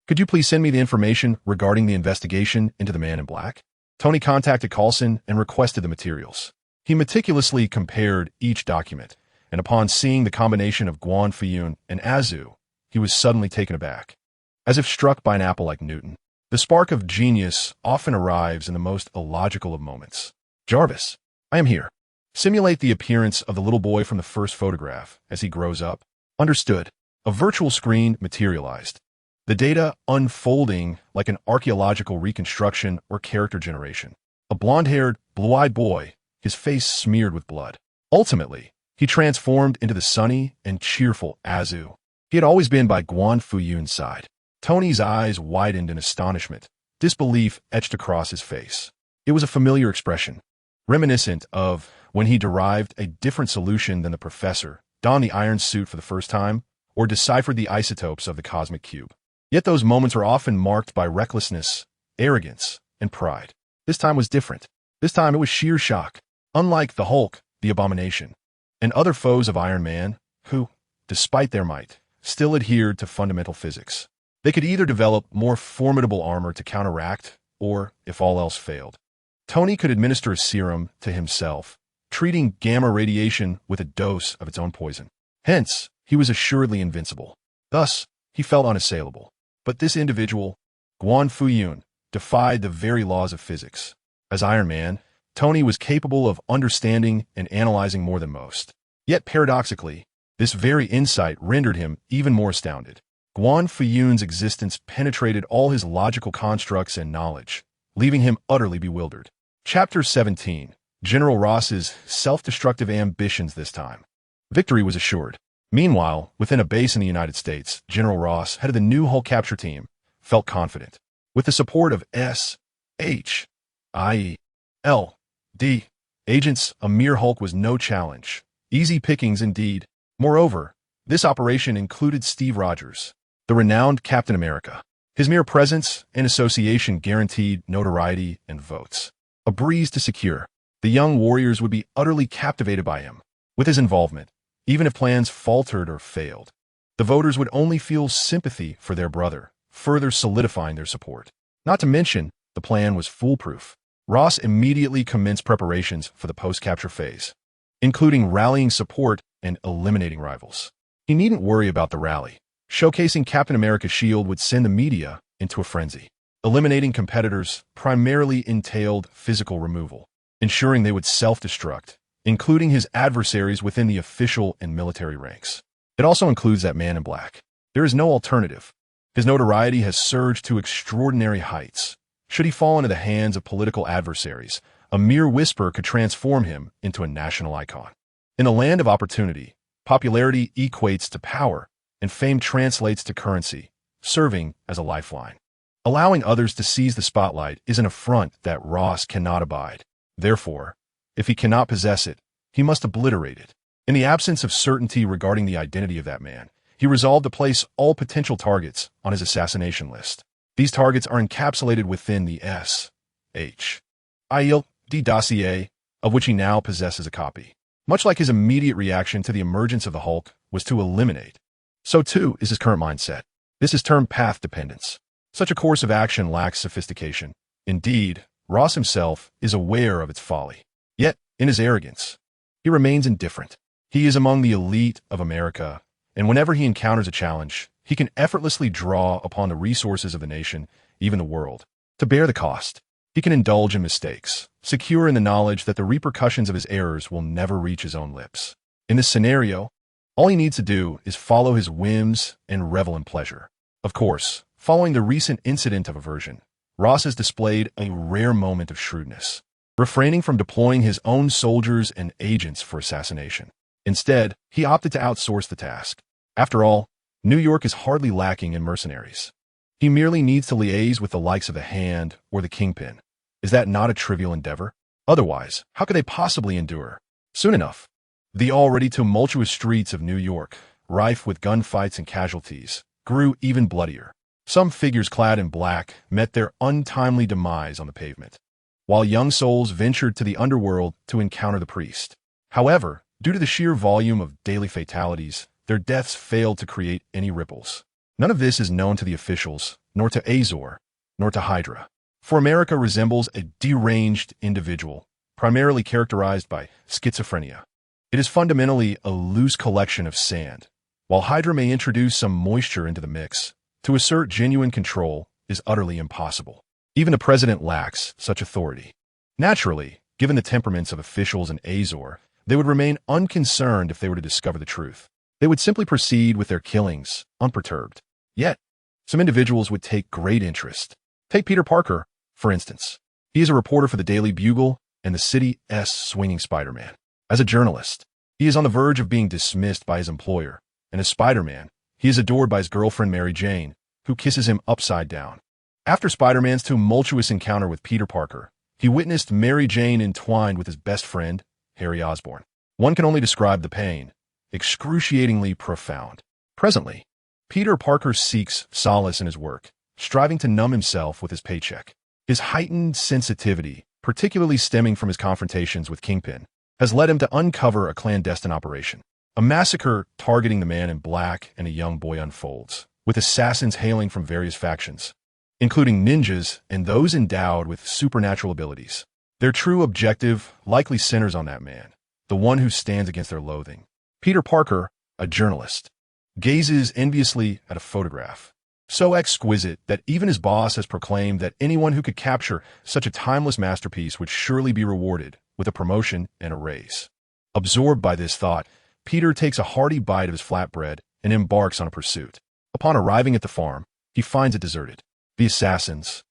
Could you please send me the information regarding the investigation into the Man in Black? Tony contacted Coulson and requested the materials. He meticulously compared each document, and upon seeing the combination of Guan Fuyun and Azu, he was suddenly taken aback. As if struck by an apple like Newton. The spark of genius often arrives in the most illogical of moments. Jarvis, I am here. Simulate the appearance of the little boy from the first photograph as he grows up. Understood. A virtual screen materialized. The data unfolding like an archaeological reconstruction or character generation. A blonde-haired, blue-eyed boy, his face smeared with blood. Ultimately, he transformed into the sunny and cheerful Azu. He had always been by Guan Fuyun's side. Tony's eyes widened in astonishment, disbelief etched across his face. It was a familiar expression, reminiscent of when he derived a different solution than the professor, donned the iron suit for the first time, or deciphered the isotopes of the cosmic cube. Yet those moments are often marked by recklessness, arrogance, and pride. This time was different. This time it was sheer shock. Unlike the Hulk, the Abomination, and other foes of Iron Man, who, despite their might, still adhered to fundamental physics. They could either develop more formidable armor to counteract, or, if all else failed, Tony could administer a serum to himself, treating gamma radiation with a dose of its own poison. Hence, he was assuredly invincible. Thus, he felt unassailable. But this individual, Guan Fuyun, defied the very laws of physics. As Iron Man, Tony was capable of understanding and analyzing more than most. Yet paradoxically, this very insight rendered him even more astounded. Guan Fuyun's existence penetrated all his logical constructs and knowledge, leaving him utterly bewildered. Chapter 17. General Ross's self-destructive ambitions this time. Victory was assured. Meanwhile, within a base in the United States, General Ross, head of the new Hulk capture team, felt confident. With the support of S.H.I.E.L.D. agents, a mere Hulk was no challenge. Easy pickings indeed. Moreover, this operation included Steve Rogers, the renowned Captain America. His mere presence and association guaranteed notoriety and votes. A breeze to secure. The young warriors would be utterly captivated by him. With his involvement, even if plans faltered or failed, the voters would only feel sympathy for their brother, further solidifying their support. Not to mention, the plan was foolproof. Ross immediately commenced preparations for the post-capture phase, including rallying support and eliminating rivals. He needn't worry about the rally. Showcasing Captain America's shield would send the media into a frenzy. Eliminating competitors primarily entailed physical removal, ensuring they would self-destruct, including his adversaries within the official and military ranks. It also includes that Man in Black. There is no alternative. His notoriety has surged to extraordinary heights. Should he fall into the hands of political adversaries, a mere whisper could transform him into a national icon. In a land of opportunity, popularity equates to power, and fame translates to currency, serving as a lifeline. Allowing others to seize the spotlight is an affront that Ross cannot abide. Therefore, if he cannot possess it, he must obliterate it. In the absence of certainty regarding the identity of that man, he resolved to place all potential targets on his assassination list. These targets are encapsulated within the S.H.I.E.L.D. dossier, of which he now possesses a copy. Much like his immediate reaction to the emergence of the Hulk was to eliminate, so too is his current mindset. This is termed path dependence. Such a course of action lacks sophistication. Indeed, Ross himself is aware of its folly. Yet, in his arrogance, he remains indifferent. He is among the elite of America, and whenever he encounters a challenge, he can effortlessly draw upon the resources of the nation, even the world, to bear the cost. He can indulge in mistakes, secure in the knowledge that the repercussions of his errors will never reach his own lips. In this scenario, all he needs to do is follow his whims and revel in pleasure. Of course, following the recent incident of aversion, Ross has displayed a rare moment of shrewdness, refraining from deploying his own soldiers and agents for assassination. Instead, he opted to outsource the task. After all, New York is hardly lacking in mercenaries. He merely needs to liaise with the likes of the Hand or the Kingpin. Is that not a trivial endeavor? Otherwise, how could they possibly endure? Soon enough, the already tumultuous streets of New York, rife with gunfights and casualties, grew even bloodier. Some figures clad in black met their untimely demise on the pavement, while young souls ventured to the underworld to encounter the priest. However, due to the sheer volume of daily fatalities, their deaths failed to create any ripples. None of this is known to the officials, nor to Azor, nor to Hydra. For America resembles a deranged individual, primarily characterized by schizophrenia. It is fundamentally a loose collection of sand. While Hydra may introduce some moisture into the mix, to assert genuine control is utterly impossible. Even the president lacks such authority. Naturally, given the temperaments of officials in Azor, they would remain unconcerned if they were to discover the truth. They would simply proceed with their killings, unperturbed. Yet, some individuals would take great interest. Take Peter Parker, for instance. He is a reporter for the Daily Bugle and the City's Swinging Spider-Man. As a journalist, he is on the verge of being dismissed by his employer, and as Spider-Man, he is adored by his girlfriend Mary Jane, who kisses him upside down. After Spider-Man's tumultuous encounter with Peter Parker, he witnessed Mary Jane entwined with his best friend, Harry Osborn. One can only describe the pain, excruciatingly profound. Presently, Peter Parker seeks solace in his work, striving to numb himself with his paycheck. His heightened sensitivity, particularly stemming from his confrontations with Kingpin, has led him to uncover a clandestine operation. A massacre targeting the man in black and a young boy unfolds, with assassins hailing from various factions, including ninjas and those endowed with supernatural abilities. Their true objective likely centers on that man, the one who stands against their loathing. Peter Parker, a journalist, gazes enviously at a photograph, so exquisite that even his boss has proclaimed that anyone who could capture such a timeless masterpiece would surely be rewarded with a promotion and a raise. Absorbed by this thought, Peter takes a hearty bite of his flatbread and embarks on a pursuit. Upon arriving at the farm, he finds it deserted. The assassins,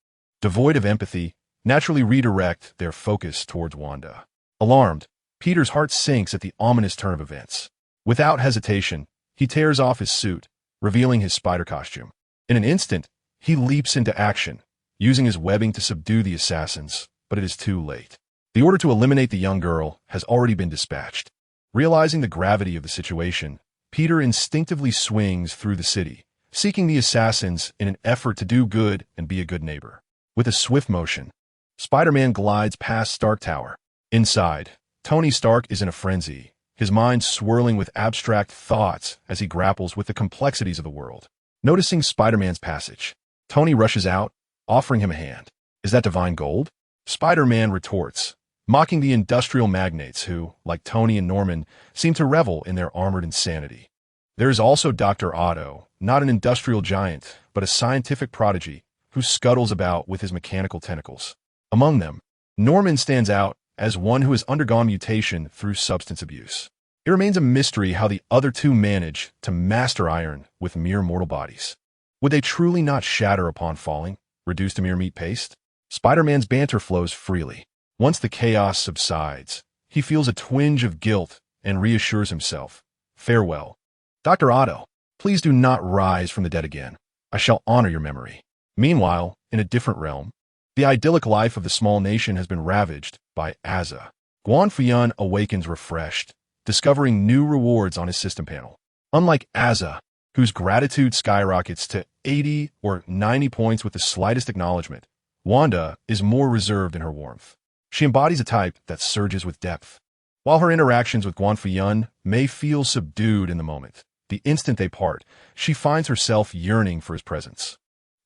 devoid of empathy, naturally redirect their focus towards Wanda. Alarmed, Peter's heart sinks at the ominous turn of events. Without hesitation, he tears off his suit, revealing his spider costume. In an instant, he leaps into action, using his webbing to subdue the assassins, but it is too late. The order to eliminate the young girl has already been dispatched. Realizing the gravity of the situation, Peter instinctively swings through the city, seeking the assassins in an effort to do good and be a good neighbor. With a swift motion, Spider-Man glides past Stark Tower. Inside, Tony Stark is in a frenzy, his mind swirling with abstract thoughts as he grapples with the complexities of the world. Noticing Spider-Man's passage, Tony rushes out, offering him a hand. Is that divine gold? Spider-Man retorts, mocking the industrial magnates who, like Tony and Norman, seem to revel in their armored insanity. There is also Dr. Otto, not an industrial giant, but a scientific prodigy who scuttles about with his mechanical tentacles. Among them, Norman stands out as one who has undergone mutation through substance abuse. It remains a mystery how the other two manage to master iron with mere mortal bodies. Would they truly not shatter upon falling, reduced to mere meat paste? Spider-Man's banter flows freely. Once the chaos subsides, he feels a twinge of guilt and reassures himself. Farewell. Dr. Otto, please do not rise from the dead again. I shall honor your memory. Meanwhile, in a different realm, the idyllic life of the small nation has been ravaged by Aza. Guan Fuyun awakens refreshed, discovering new rewards on his system panel. Unlike Aza, whose gratitude skyrockets to 80 or 90 points with the slightest acknowledgement, Wanda is more reserved in her warmth. She embodies a type that surges with depth. While her interactions with Guan Fuyun may feel subdued in the moment, the instant they part, she finds herself yearning for his presence.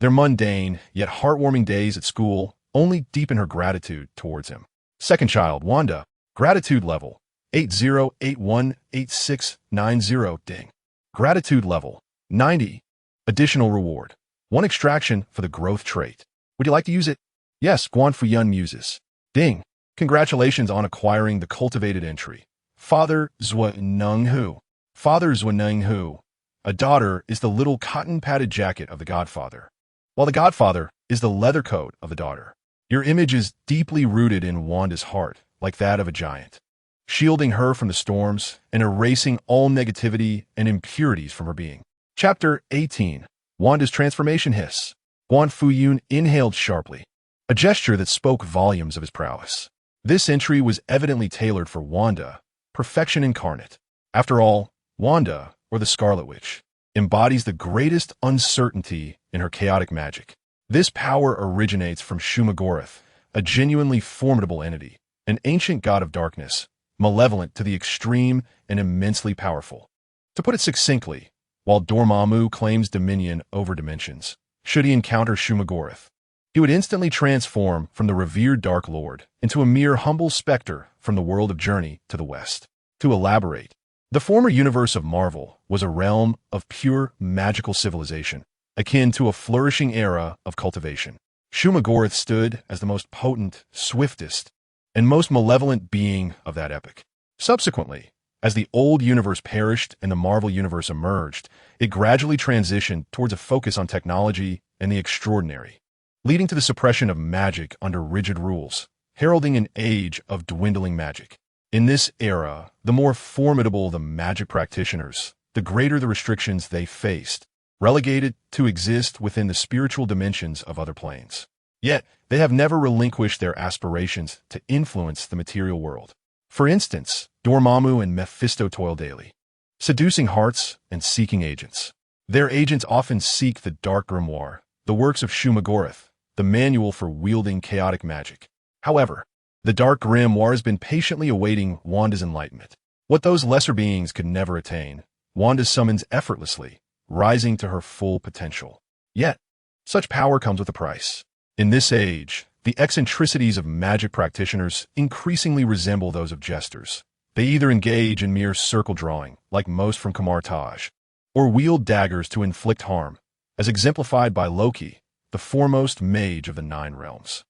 Their mundane, yet heartwarming days at school only deepen her gratitude towards him. Second child, Wanda, gratitude level, 80818690 ding. Gratitude level 90. Additional reward. 1 extraction for the growth trait. Would you like to use it? Yes, Guan Fuyun muses. Ding. Congratulations on acquiring the cultivated entry. Father-Worrier. Father-Worrier. A daughter is the little cotton-padded jacket of the godfather, while the godfather is the leather coat of the daughter. Your image is deeply rooted in Wanda's heart, like that of a giant, shielding her from the storms and erasing all negativity and impurities from her being. Chapter 18. Wanda's transformation hiss. Guan Fuyun inhaled sharply, a gesture that spoke volumes of his prowess. This entry was evidently tailored for Wanda, perfection incarnate. After all, Wanda, or the Scarlet Witch, embodies the greatest uncertainty in her chaotic magic. This power originates from Shumagorath, a genuinely formidable entity, an ancient god of darkness, malevolent to the extreme and immensely powerful. To put it succinctly, while Dormammu claims dominion over dimensions, should he encounter Shumagorath, he would instantly transform from the revered Dark Lord into a mere humble specter from the world of Journey to the West. To elaborate, the former universe of Marvel was a realm of pure magical civilization, akin to a flourishing era of cultivation. Shumagorath stood as the most potent, swiftest, and most malevolent being of that epoch. Subsequently, as the old universe perished and the Marvel universe emerged, it gradually transitioned towards a focus on technology and the extraordinary, leading to the suppression of magic under rigid rules, heralding an age of dwindling magic. In this era, the more formidable the magic practitioners, the greater the restrictions they faced, relegated to exist within the spiritual dimensions of other planes. Yet, they have never relinquished their aspirations to influence the material world. For instance, Dormammu and Mephisto toil daily, seducing hearts and seeking agents. Their agents often seek the Dark Grimoire, the works of Shumagorath, the manual for wielding chaotic magic. However, the Dark Grimoire has been patiently awaiting Wanda's enlightenment. What those lesser beings could never attain, Wanda summons effortlessly, rising to her full potential. Yet, such power comes with a price. In this age, the eccentricities of magic practitioners increasingly resemble those of jesters. They either engage in mere circle drawing, like most from Kamar Taj, or wield daggers to inflict harm, as exemplified by Loki, the foremost mage of the 9 realms.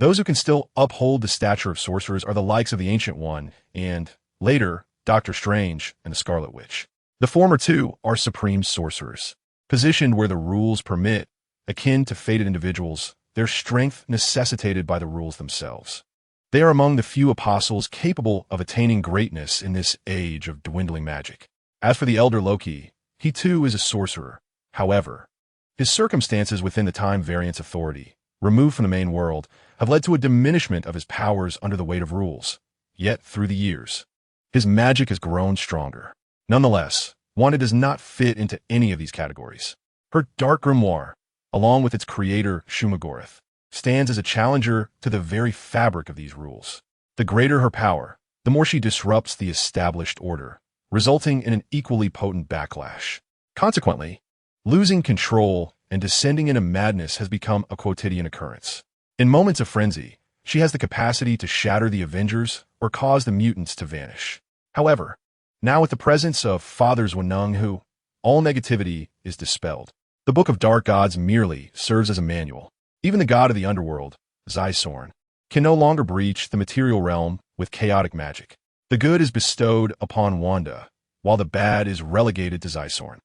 Those who can still uphold the stature of sorcerers are the likes of the Ancient One and, later, Doctor Strange and the Scarlet Witch. The former two are supreme sorcerers, positioned where the rules permit, akin to fated individuals, their strength necessitated by the rules themselves. They are among the few apostles capable of attaining greatness in this age of dwindling magic. As for the elder Loki, he too is a sorcerer. However, his circumstances within the time variance authority, removed from the main world, have led to a diminishment of his powers under the weight of rules. Yet, through the years, his magic has grown stronger. Nonetheless, Wanda does not fit into any of these categories. Her Dark Grimoire, along with its creator Shumagorath, stands as a challenger to the very fabric of these rules. The greater her power, the more she disrupts the established order, resulting in an equally potent backlash. Consequently, losing control and descending into madness has become a quotidian occurrence. In moments of frenzy, she has the capacity to shatter the Avengers or cause the mutants to vanish. However, now with the presence of Father-Worrier, all negativity is dispelled. The Book of Dark Gods merely serves as a manual. Even the god of the underworld, Zizorn, can no longer breach the material realm with chaotic magic. The good is bestowed upon Wanda, while the bad is relegated to Zizorn.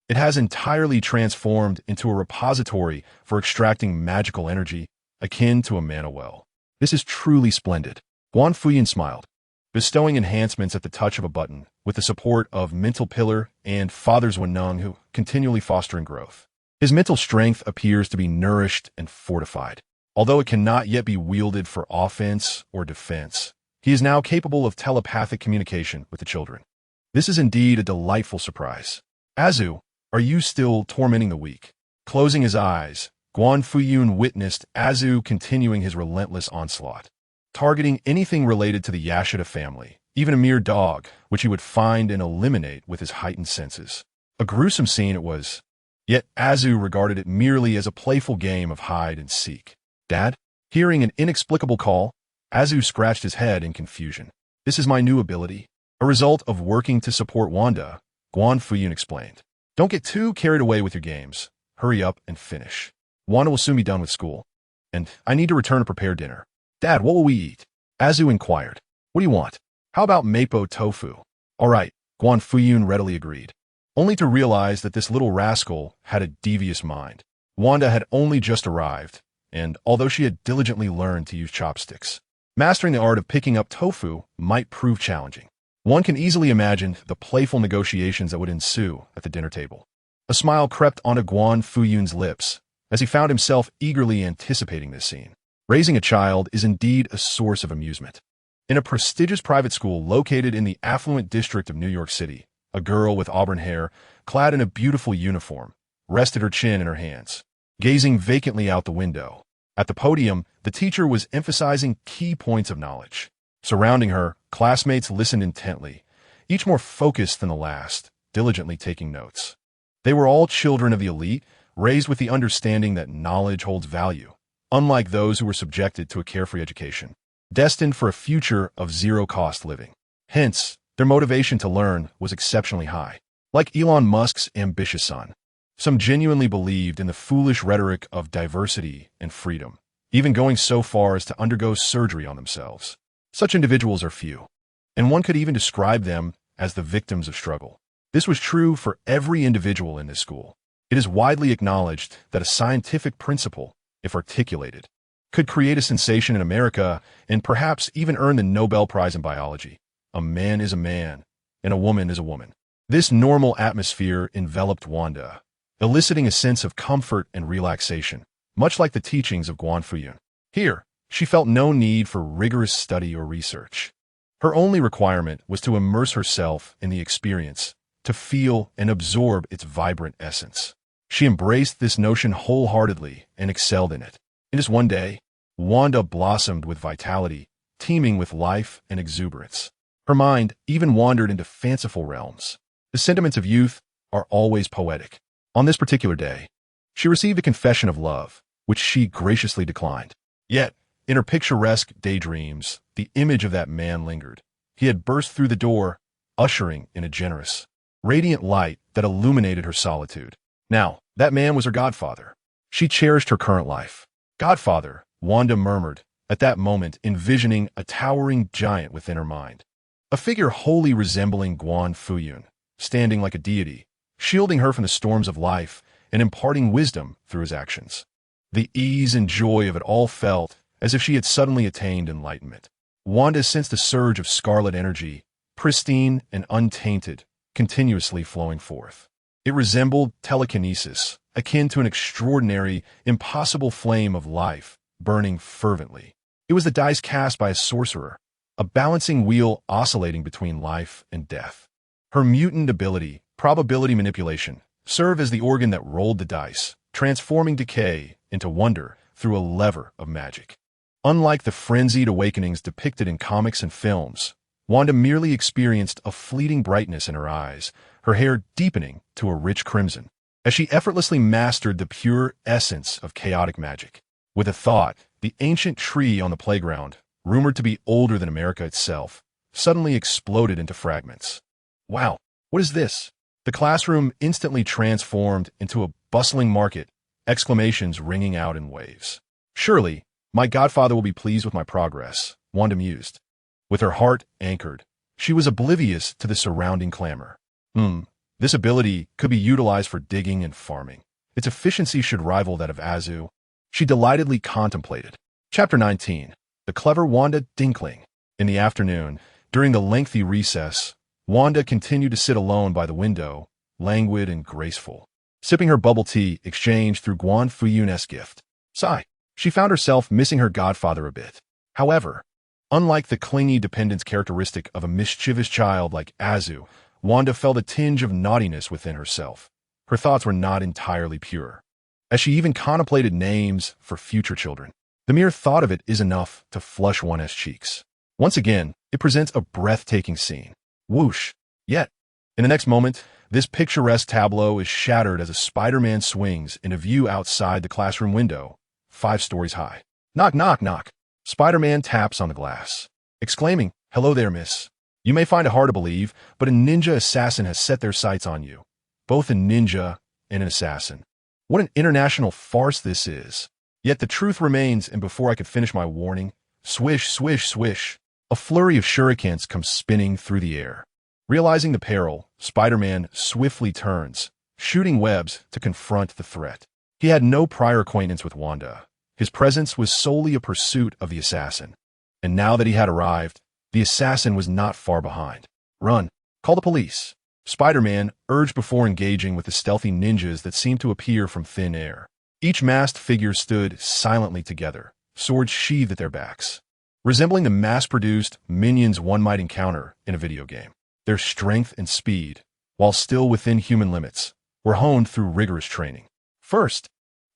It has entirely transformed into a repository for extracting magical energy, akin to a mana well. This is truly splendid. Guan Fuyun smiled, bestowing enhancements at the touch of a button, with the support of Mental Pillar and Father-Worrier, continually fostering growth. His mental strength appears to be nourished and fortified. Although it cannot yet be wielded for offense or defense, he is now capable of telepathic communication with the children. This is indeed a delightful surprise. Azu, are you still tormenting the weak? Closing his eyes, Guan Fuyun witnessed Azu continuing his relentless onslaught, targeting anything related to the Yashida family, even a mere dog, which he would find and eliminate with his heightened senses. A gruesome scene it was, yet Azu regarded it merely as a playful game of hide and seek. Dad? Hearing an inexplicable call, Azu scratched his head in confusion. This is my new ability. A result of working to support Wanda, Guan Fuyun explained. Don't get too carried away with your games. Hurry up and finish. Wanda will soon be done with school. And I need to return to prepare dinner. Dad, what will we eat? Azu inquired. What do you want? How about mapo tofu? All right, Guan Fuyun readily agreed, only to realize that this little rascal had a devious mind. Wanda had only just arrived, and although she had diligently learned to use chopsticks, mastering the art of picking up tofu might prove challenging. One can easily imagine the playful negotiations that would ensue at the dinner table. A smile crept onto Guan Fuyun's lips as he found himself eagerly anticipating this scene. Raising a child is indeed a source of amusement. In a prestigious private school located in the affluent district of New York City, a girl with auburn hair, clad in a beautiful uniform, rested her chin in her hands, gazing vacantly out the window. At the podium, the teacher was emphasizing key points of knowledge. Surrounding her, classmates listened intently, each more focused than the last, diligently taking notes. They were all children of the elite, raised with the understanding that knowledge holds value, unlike those who were subjected to a carefree education, destined for a future of zero-cost living. Hence, their motivation to learn was exceptionally high. Like Elon Musk's ambitious son, some genuinely believed in the foolish rhetoric of diversity and freedom, even going so far as to undergo surgery on themselves. Such individuals are few, and one could even describe them as the victims of struggle. This was true for every individual in this school. It is widely acknowledged that a scientific principle, if articulated, could create a sensation in America and perhaps even earn the Nobel Prize in biology. A man is a man, and a woman is a woman. This normal atmosphere enveloped Wanda, eliciting a sense of comfort and relaxation, much like the teachings of Guan Fuyun. Here, she felt no need for rigorous study or research. Her only requirement was to immerse herself in the experience, to feel and absorb its vibrant essence. She embraced this notion wholeheartedly and excelled in it. In just one day, Wanda blossomed with vitality, teeming with life and exuberance. Her mind even wandered into fanciful realms. The sentiments of youth are always poetic. On this particular day, she received a confession of love, which she graciously declined. Yet, in her picturesque daydreams, the image of that man lingered. He had burst through the door, ushering in a generous, radiant light that illuminated her solitude. Now, that man was her godfather. She cherished her current life. Godfather, Wanda murmured, at that moment envisioning a towering giant within her mind. A figure wholly resembling Guan Fuyun, standing like a deity, shielding her from the storms of life and imparting wisdom through his actions. The ease and joy of it all felt as if she had suddenly attained enlightenment. Wanda sensed a surge of scarlet energy, pristine and untainted, continuously flowing forth. It resembled telekinesis, akin to an extraordinary, impossible flame of life, burning fervently. It was the dice cast by a sorcerer, a balancing wheel oscillating between life and death. Her mutant ability, probability manipulation, served as the organ that rolled the dice, transforming decay into wonder through a lever of magic. Unlike the frenzied awakenings depicted in comics and films, Wanda merely experienced a fleeting brightness in her eyes, her hair deepening to a rich crimson, as she effortlessly mastered the pure essence of chaotic magic. With a thought, the ancient tree on the playground, rumored to be older than America itself, suddenly exploded into fragments. Wow, what is this? The classroom instantly transformed into a bustling market, exclamations ringing out in waves. Surely, my godfather will be pleased with my progress, Wanda mused. With her heart anchored, she was oblivious to the surrounding clamor. This ability could be utilized for digging and farming. Its efficiency should rival that of Azu. She delightedly contemplated. Chapter 19. The Clever Wanda Dinkling. In the afternoon, during the lengthy recess, Wanda continued to sit alone by the window, languid and graceful, sipping her bubble tea exchanged through Guan Fuyun's gift. Sigh. She found herself missing her godfather a bit. However, unlike the clingy dependence characteristic of a mischievous child like Azu, Wanda felt a tinge of naughtiness within herself. Her thoughts were not entirely pure, as she even contemplated names for future children. The mere thought of it is enough to flush one's cheeks. Once again, it presents a breathtaking scene. Whoosh! Yet, in the next moment, this picturesque tableau is shattered as a Spider-Man swings in a view outside the classroom window, 5 stories high. Knock, knock, knock. Spider-Man taps on the glass, exclaiming, "Hello there, miss." You may find it hard to believe, but a ninja assassin has set their sights on you. Both a ninja and an assassin. What an international farce this is. Yet the truth remains, and before I could finish my warning, swish, swish, swish, a flurry of shurikens comes spinning through the air. Realizing the peril, Spider-Man swiftly turns, shooting webs to confront the threat. He had no prior acquaintance with Wanda. His presence was solely a pursuit of the assassin. And now that he had arrived, the assassin was not far behind. Run. Call the police. Spider-Man urged before engaging with the stealthy ninjas that seemed to appear from thin air. Each masked figure stood silently together, swords sheathed at their backs. Resembling the mass-produced minions one might encounter in a video game. Their strength and speed, while still within human limits, were honed through rigorous training. First,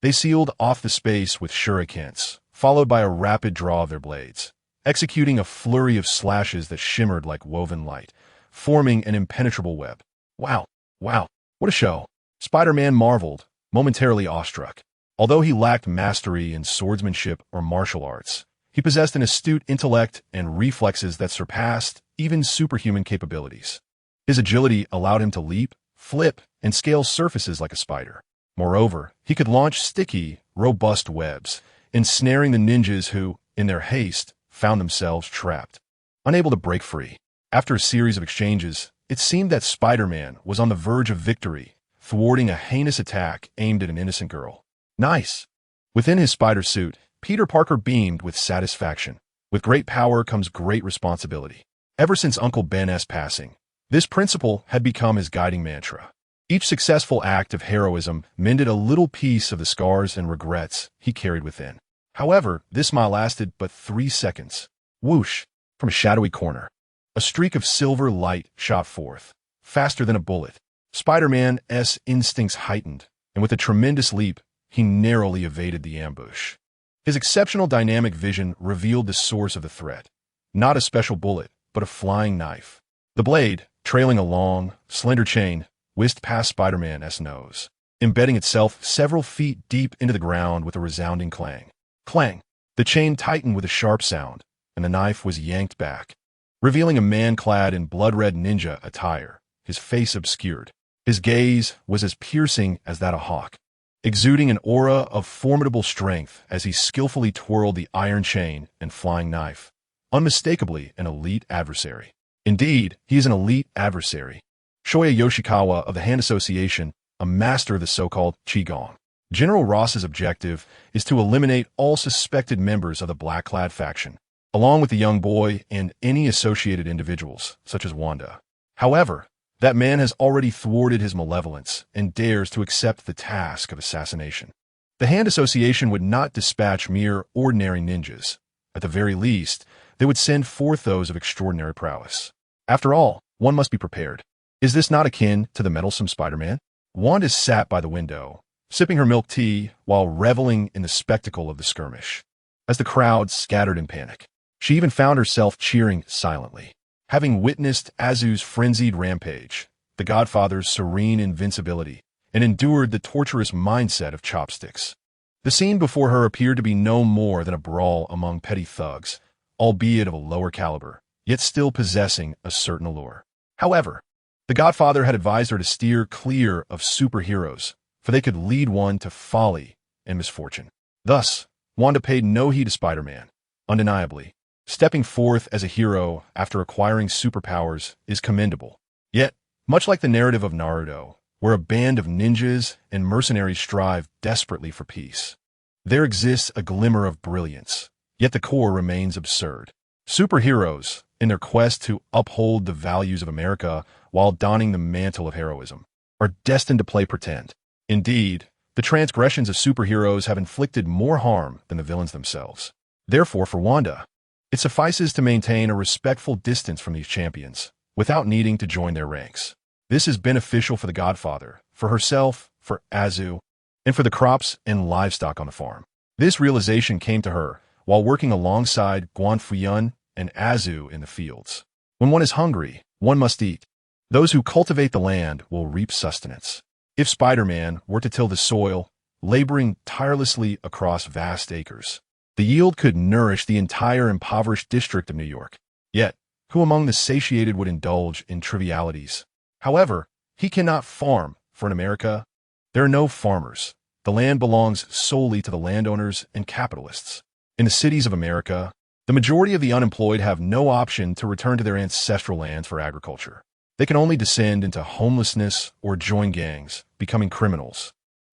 they sealed off the space with shurikens, followed by a rapid draw of their blades, executing a flurry of slashes that shimmered like woven light, forming an impenetrable web. Wow, what a show. Spider-Man marveled, momentarily awestruck. Although he lacked mastery in swordsmanship or martial arts, he possessed an astute intellect and reflexes that surpassed even superhuman capabilities. His agility allowed him to leap, flip, and scale surfaces like a spider. Moreover, he could launch sticky, robust webs, ensnaring the ninjas who, in their haste, found themselves trapped, unable to break free. After a series of exchanges, it seemed that Spider-Man was on the verge of victory, thwarting a heinous attack aimed at an innocent girl. Nice! Within his spider suit, Peter Parker beamed with satisfaction. With great power comes great responsibility. Ever since Uncle Ben's passing, this principle had become his guiding mantra. Each successful act of heroism mended a little piece of the scars and regrets he carried within. However, this smile lasted but 3 seconds. Whoosh! From a shadowy corner, a streak of silver light shot forth, faster than a bullet. Spider-Man's instincts heightened, and with a tremendous leap, he narrowly evaded the ambush. His exceptional dynamic vision revealed the source of the threat. Not a special bullet, but a flying knife. The blade, trailing a long, slender chain, whisked past Spider-Man's nose, embedding itself several feet deep into the ground with a resounding clang. Clang! The chain tightened with a sharp sound, and the knife was yanked back, revealing a man clad in blood-red ninja attire, his face obscured. His gaze was as piercing as that of a hawk, exuding an aura of formidable strength as he skillfully twirled the iron chain and flying knife. Unmistakably an elite adversary. Indeed, he is an elite adversary. Shoya Yoshikawa of the Hand Association, a master of the so-called Qigong. General Ross's objective is to eliminate all suspected members of the black-clad faction, along with the young boy and any associated individuals, such as Wanda. However, that man has already thwarted his malevolence and dares to accept the task of assassination. The Hand Association would not dispatch mere ordinary ninjas. At the very least, they would send forth those of extraordinary prowess. After all, one must be prepared. Is this not akin to the meddlesome Spider-Man? Wanda sat by the window, sipping her milk tea while reveling in the spectacle of the skirmish. As the crowd scattered in panic, she even found herself cheering silently. Having witnessed Azu's frenzied rampage, the Godfather's serene invincibility, and endured the torturous mindset of chopsticks. The scene before her appeared to be no more than a brawl among petty thugs, albeit of a lower caliber, yet still possessing a certain allure. However, the Godfather had advised her to steer clear of superheroes, for they could lead one to folly and misfortune. Thus, Wanda paid no heed to Spider-Man. Undeniably, stepping forth as a hero after acquiring superpowers is commendable. Yet, much like the narrative of Naruto, where a band of ninjas and mercenaries strive desperately for peace, there exists a glimmer of brilliance, yet the core remains absurd. Superheroes, in their quest to uphold the values of America while donning the mantle of heroism, are destined to play pretend. Indeed, the transgressions of superheroes have inflicted more harm than the villains themselves. Therefore, for Wanda, it suffices to maintain a respectful distance from these champions, without needing to join their ranks. This is beneficial for the Godfather, for herself, for Azu, and for the crops and livestock on the farm. This realization came to her while working alongside Guan Fuyun and Azu in the fields. When one is hungry, one must eat. Those who cultivate the land will reap sustenance. If Spider-Man were to till the soil, laboring tirelessly across vast acres, the yield could nourish the entire impoverished district of New York. Yet, Who among the satiated would indulge in trivialities? However, he cannot farm, for in America, there are no farmers. The land belongs solely to the landowners and capitalists. In the cities of America, the majority of the unemployed have no option to return to their ancestral lands for agriculture. They can only descend into homelessness or join gangs, becoming criminals.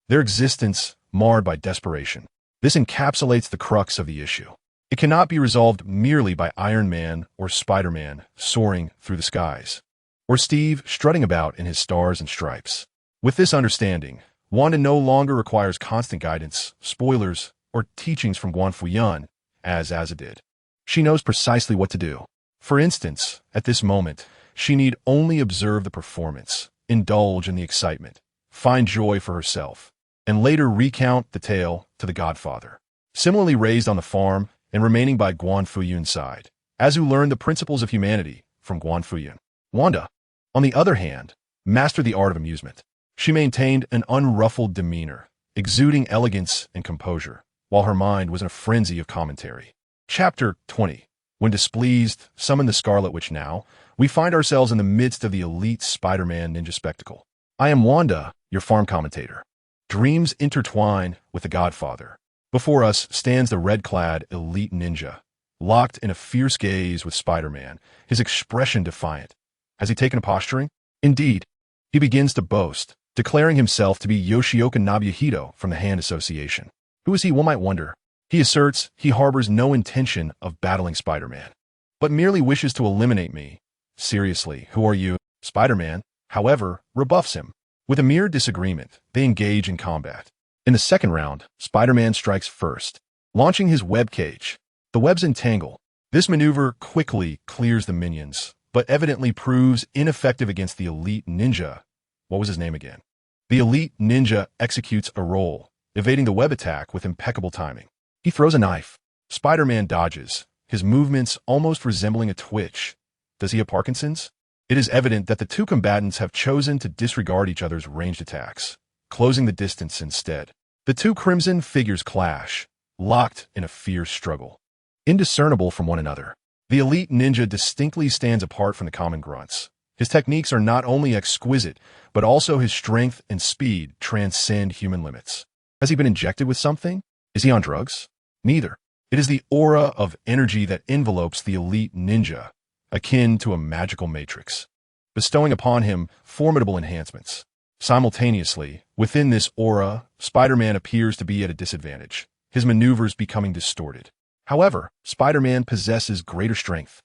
Their existence marred by desperation. This encapsulates the crux of the issue. It cannot be resolved merely by Iron Man or Spider-Man soaring through the skies, or Steve strutting about in his stars and stripes. With this understanding, Wanda no longer requires constant guidance, spoilers, or teachings from Guan Fuyun, as Asa did. She knows precisely what to do. For instance, at this moment, she need only observe the performance, indulge in the excitement, find joy for herself, and later recount the tale to the Godfather. Similarly raised on the farm and remaining by Guan Fuyun's side, Azu learned the principles of humanity from Guan Fuyun. Wanda, on the other hand, mastered the art of amusement. She maintained an unruffled demeanor, exuding elegance and composure, while her mind was in a frenzy of commentary. Chapter 20. When displeased, summon the Scarlet Witch now, we find ourselves in the midst of the elite Spider-Man ninja spectacle. I am Wanda, your farm commentator. Dreams intertwine with the Godfather. Before us stands the red-clad elite ninja, locked in a fierce gaze with Spider-Man, his expression defiant. Has he taken a posturing? Indeed. He begins to boast, declaring himself to be Yoshioka Nobuhito from the Hand Association. Who is he, one might wonder? He asserts he harbors no intention of battling Spider-Man, but merely wishes to eliminate me. Seriously, who are you? Spider-Man, however, rebuffs him. With a mere disagreement, they engage in combat. In the second round, Spider-Man strikes first, launching his web cage. The webs entangle. This maneuver quickly clears the minions, but evidently proves ineffective against the elite ninja. What was his name again? The elite ninja executes a roll, evading the web attack with impeccable timing. He throws a knife. Spider-Man dodges, his movements almost resembling a twitch. Does he have Parkinson's? It is evident that the two combatants have chosen to disregard each other's ranged attacks, closing the distance instead. The two crimson figures clash, locked in a fierce struggle. Indiscernible from one another, the elite ninja distinctly stands apart from the common grunts. His techniques are not only exquisite, but also his strength and speed transcend human limits. Has he been injected with something? Is he on drugs? Neither. It is the aura of energy that envelopes the elite ninja, akin to a magical matrix, bestowing upon him formidable enhancements. Simultaneously, within this aura, Spider-Man appears to be at a disadvantage, his maneuvers becoming distorted. However, Spider-Man possesses greater strength.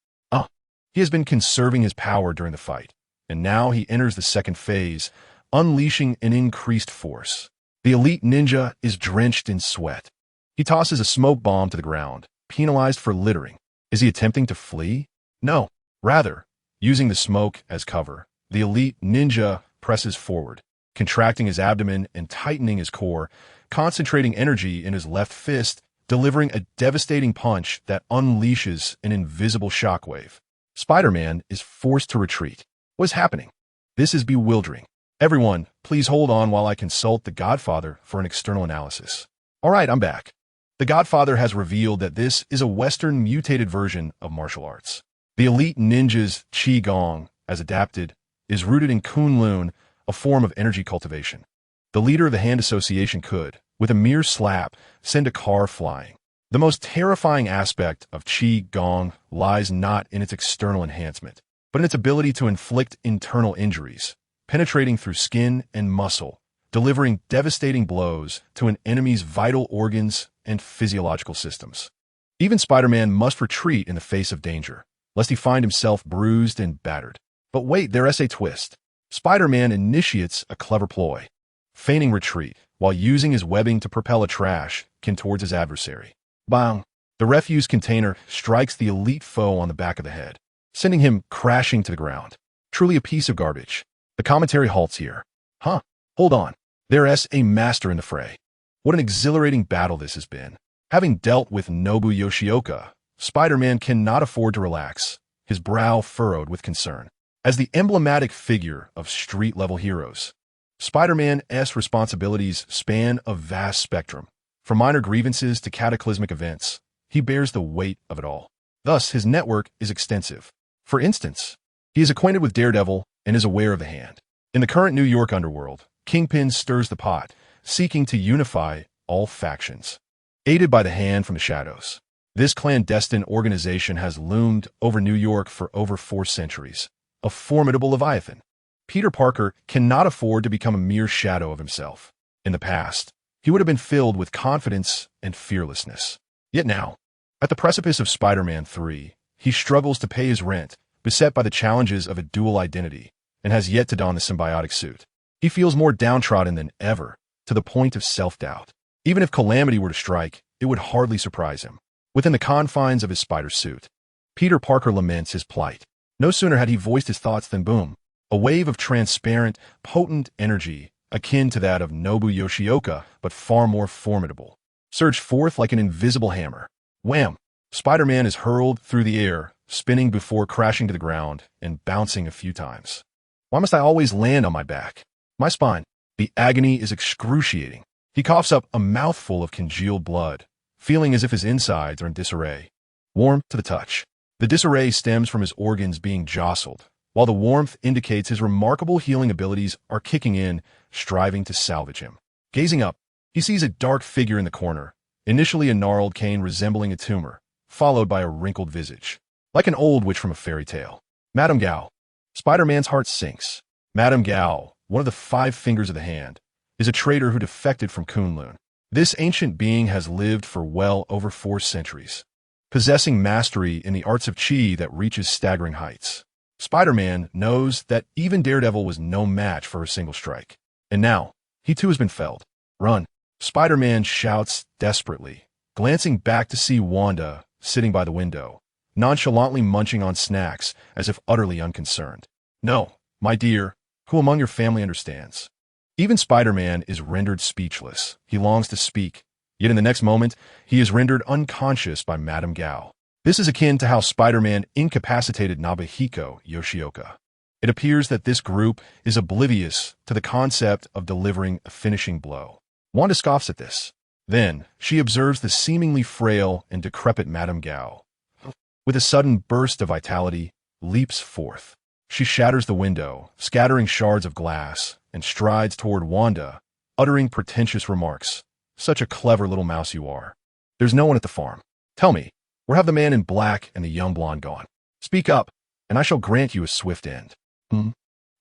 He has been conserving his power during the fight, and now he enters the second phase, unleashing an increased force. The elite ninja is drenched in sweat. He tosses a smoke bomb to the ground, penalized for littering. Is he attempting to flee? No. Rather, using the smoke as cover, the elite ninja presses forward, contracting his abdomen and tightening his core, concentrating energy in his left fist, delivering a devastating punch that unleashes an invisible shockwave. Spider-Man is forced to retreat. What is happening? This is bewildering. Everyone, please hold on while I consult the Godfather for an external analysis. All right, I'm back. The Godfather has revealed that this is a Western mutated version of martial arts. The elite ninja's Qi Gong, as adapted, is rooted in Kunlun, a form of energy cultivation. The leader of the Hand Association could, with a mere slap, send a car flying. The most terrifying aspect of Qi Gong lies not in its external enhancement, but in its ability to inflict internal injuries, penetrating through skin and muscle, delivering devastating blows to an enemy's vital organs and physiological systems. Even Spider-Man must retreat in the face of danger, lest he find himself bruised and battered. But wait, there's a twist. Spider-Man initiates a clever ploy, feigning retreat, while using his webbing to propel a trash can towards his adversary. Bang! The refuse container strikes the elite foe on the back of the head, sending him crashing to the ground. Truly a piece of garbage. The commentary halts here. Hold on. There's a master in the fray. What an exhilarating battle this has been. Having dealt with Nobu Yoshioka, Spider-Man cannot afford to relax, his brow furrowed with concern. As the emblematic figure of street-level heroes, Spider-Man's responsibilities span a vast spectrum. From minor grievances to cataclysmic events, he bears the weight of it all. Thus, his network is extensive. For instance, he is acquainted with Daredevil and is aware of the Hand. In the current New York underworld, Kingpin stirs the pot, seeking to unify all factions. Aided by the Hand from the shadows, this clandestine organization has loomed over New York for over 4 centuries, a formidable leviathan. Peter Parker cannot afford to become a mere shadow of himself. In the past, he would have been filled with confidence and fearlessness. Yet now, at the precipice of Spider-Man 3, he struggles to pay his rent, beset by the challenges of a dual identity, and has yet to don the symbiotic suit. He feels more downtrodden than ever, to the point of self-doubt. Even if calamity were to strike, it would hardly surprise him. Within the confines of his spider suit, Peter Parker laments his plight. No sooner had he voiced his thoughts than boom, a wave of transparent, potent energy, akin to that of Nobu Yoshioka, but far more formidable, surged forth like an invisible hammer. Wham! Spider-Man is hurled through the air, spinning before crashing to the ground and bouncing a few times. Why must I always land on my back? My spine. The agony is excruciating. He coughs up a mouthful of congealed blood, feeling as if his insides are in disarray. Warm to the touch. The disarray stems from his organs being jostled, while the warmth indicates his remarkable healing abilities are kicking in, striving to salvage him. Gazing up, he sees a dark figure in the corner, initially a gnarled cane resembling a tumor, followed by a wrinkled visage, like an old witch from a fairy tale. Madame Gao. Spider-Man's heart sinks. Madame Gao, one of the 5 fingers of the Hand, is a traitor who defected from Kunlun. This ancient being has lived for well over 4 centuries, possessing mastery in the arts of Qi that reaches staggering heights. Spider-Man knows that even Daredevil was no match for a single strike. And now, he too has been felled. Run! Spider-Man shouts desperately, glancing back to see Wanda sitting by the window, nonchalantly munching on snacks as if utterly unconcerned. No, my dear, who among your family understands? Even Spider-Man is rendered speechless. He longs to speak, yet in the next moment, he is rendered unconscious by Madame Gao. This is akin to how Spider-Man incapacitated Nobuhiko Yoshioka. It appears that this group is oblivious to the concept of delivering a finishing blow. Wanda scoffs at this. Then, she observes the seemingly frail and decrepit Madame Gao. With a sudden burst of vitality, leaps forth. She shatters the window, scattering shards of glass, and strides toward Wanda, uttering pretentious remarks. Such a clever little mouse you are. There's no one at the farm. Tell me, where have the man in black and the young blonde gone? Speak up, and I shall grant you a swift end.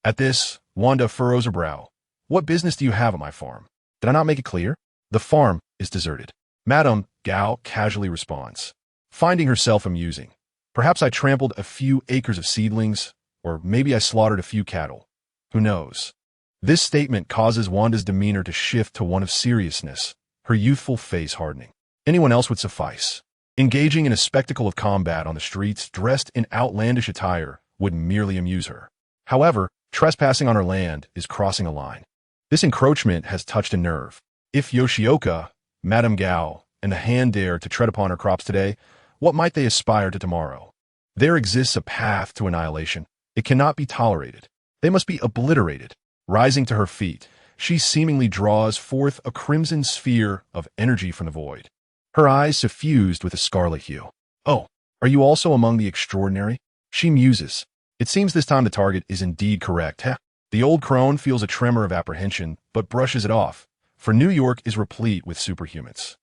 At this, Wanda furrows her brow. What business do you have at my farm? Did I not make it clear? The farm is deserted. Madame Gao casually responds, finding herself amusing. Perhaps I trampled a few acres of seedlings, or maybe I slaughtered a few cattle. Who knows? This statement causes Wanda's demeanor to shift to one of seriousness, her youthful face hardening. Anyone else would suffice. Engaging in a spectacle of combat on the streets dressed in outlandish attire would merely amuse her. However, trespassing on her land is crossing a line. This encroachment has touched a nerve. If Yoshioka, Madame Gao, and the Hand dare to tread upon her crops today, what might they aspire to tomorrow? There exists a path to annihilation. It cannot be tolerated. They must be obliterated. Rising to her feet, she seemingly draws forth a crimson sphere of energy from the void, her eyes suffused with a scarlet hue. Oh, are you also among the extraordinary? She muses. It seems this time the target is indeed correct. The old crone feels a tremor of apprehension, but brushes it off, for New York is replete with superhumans.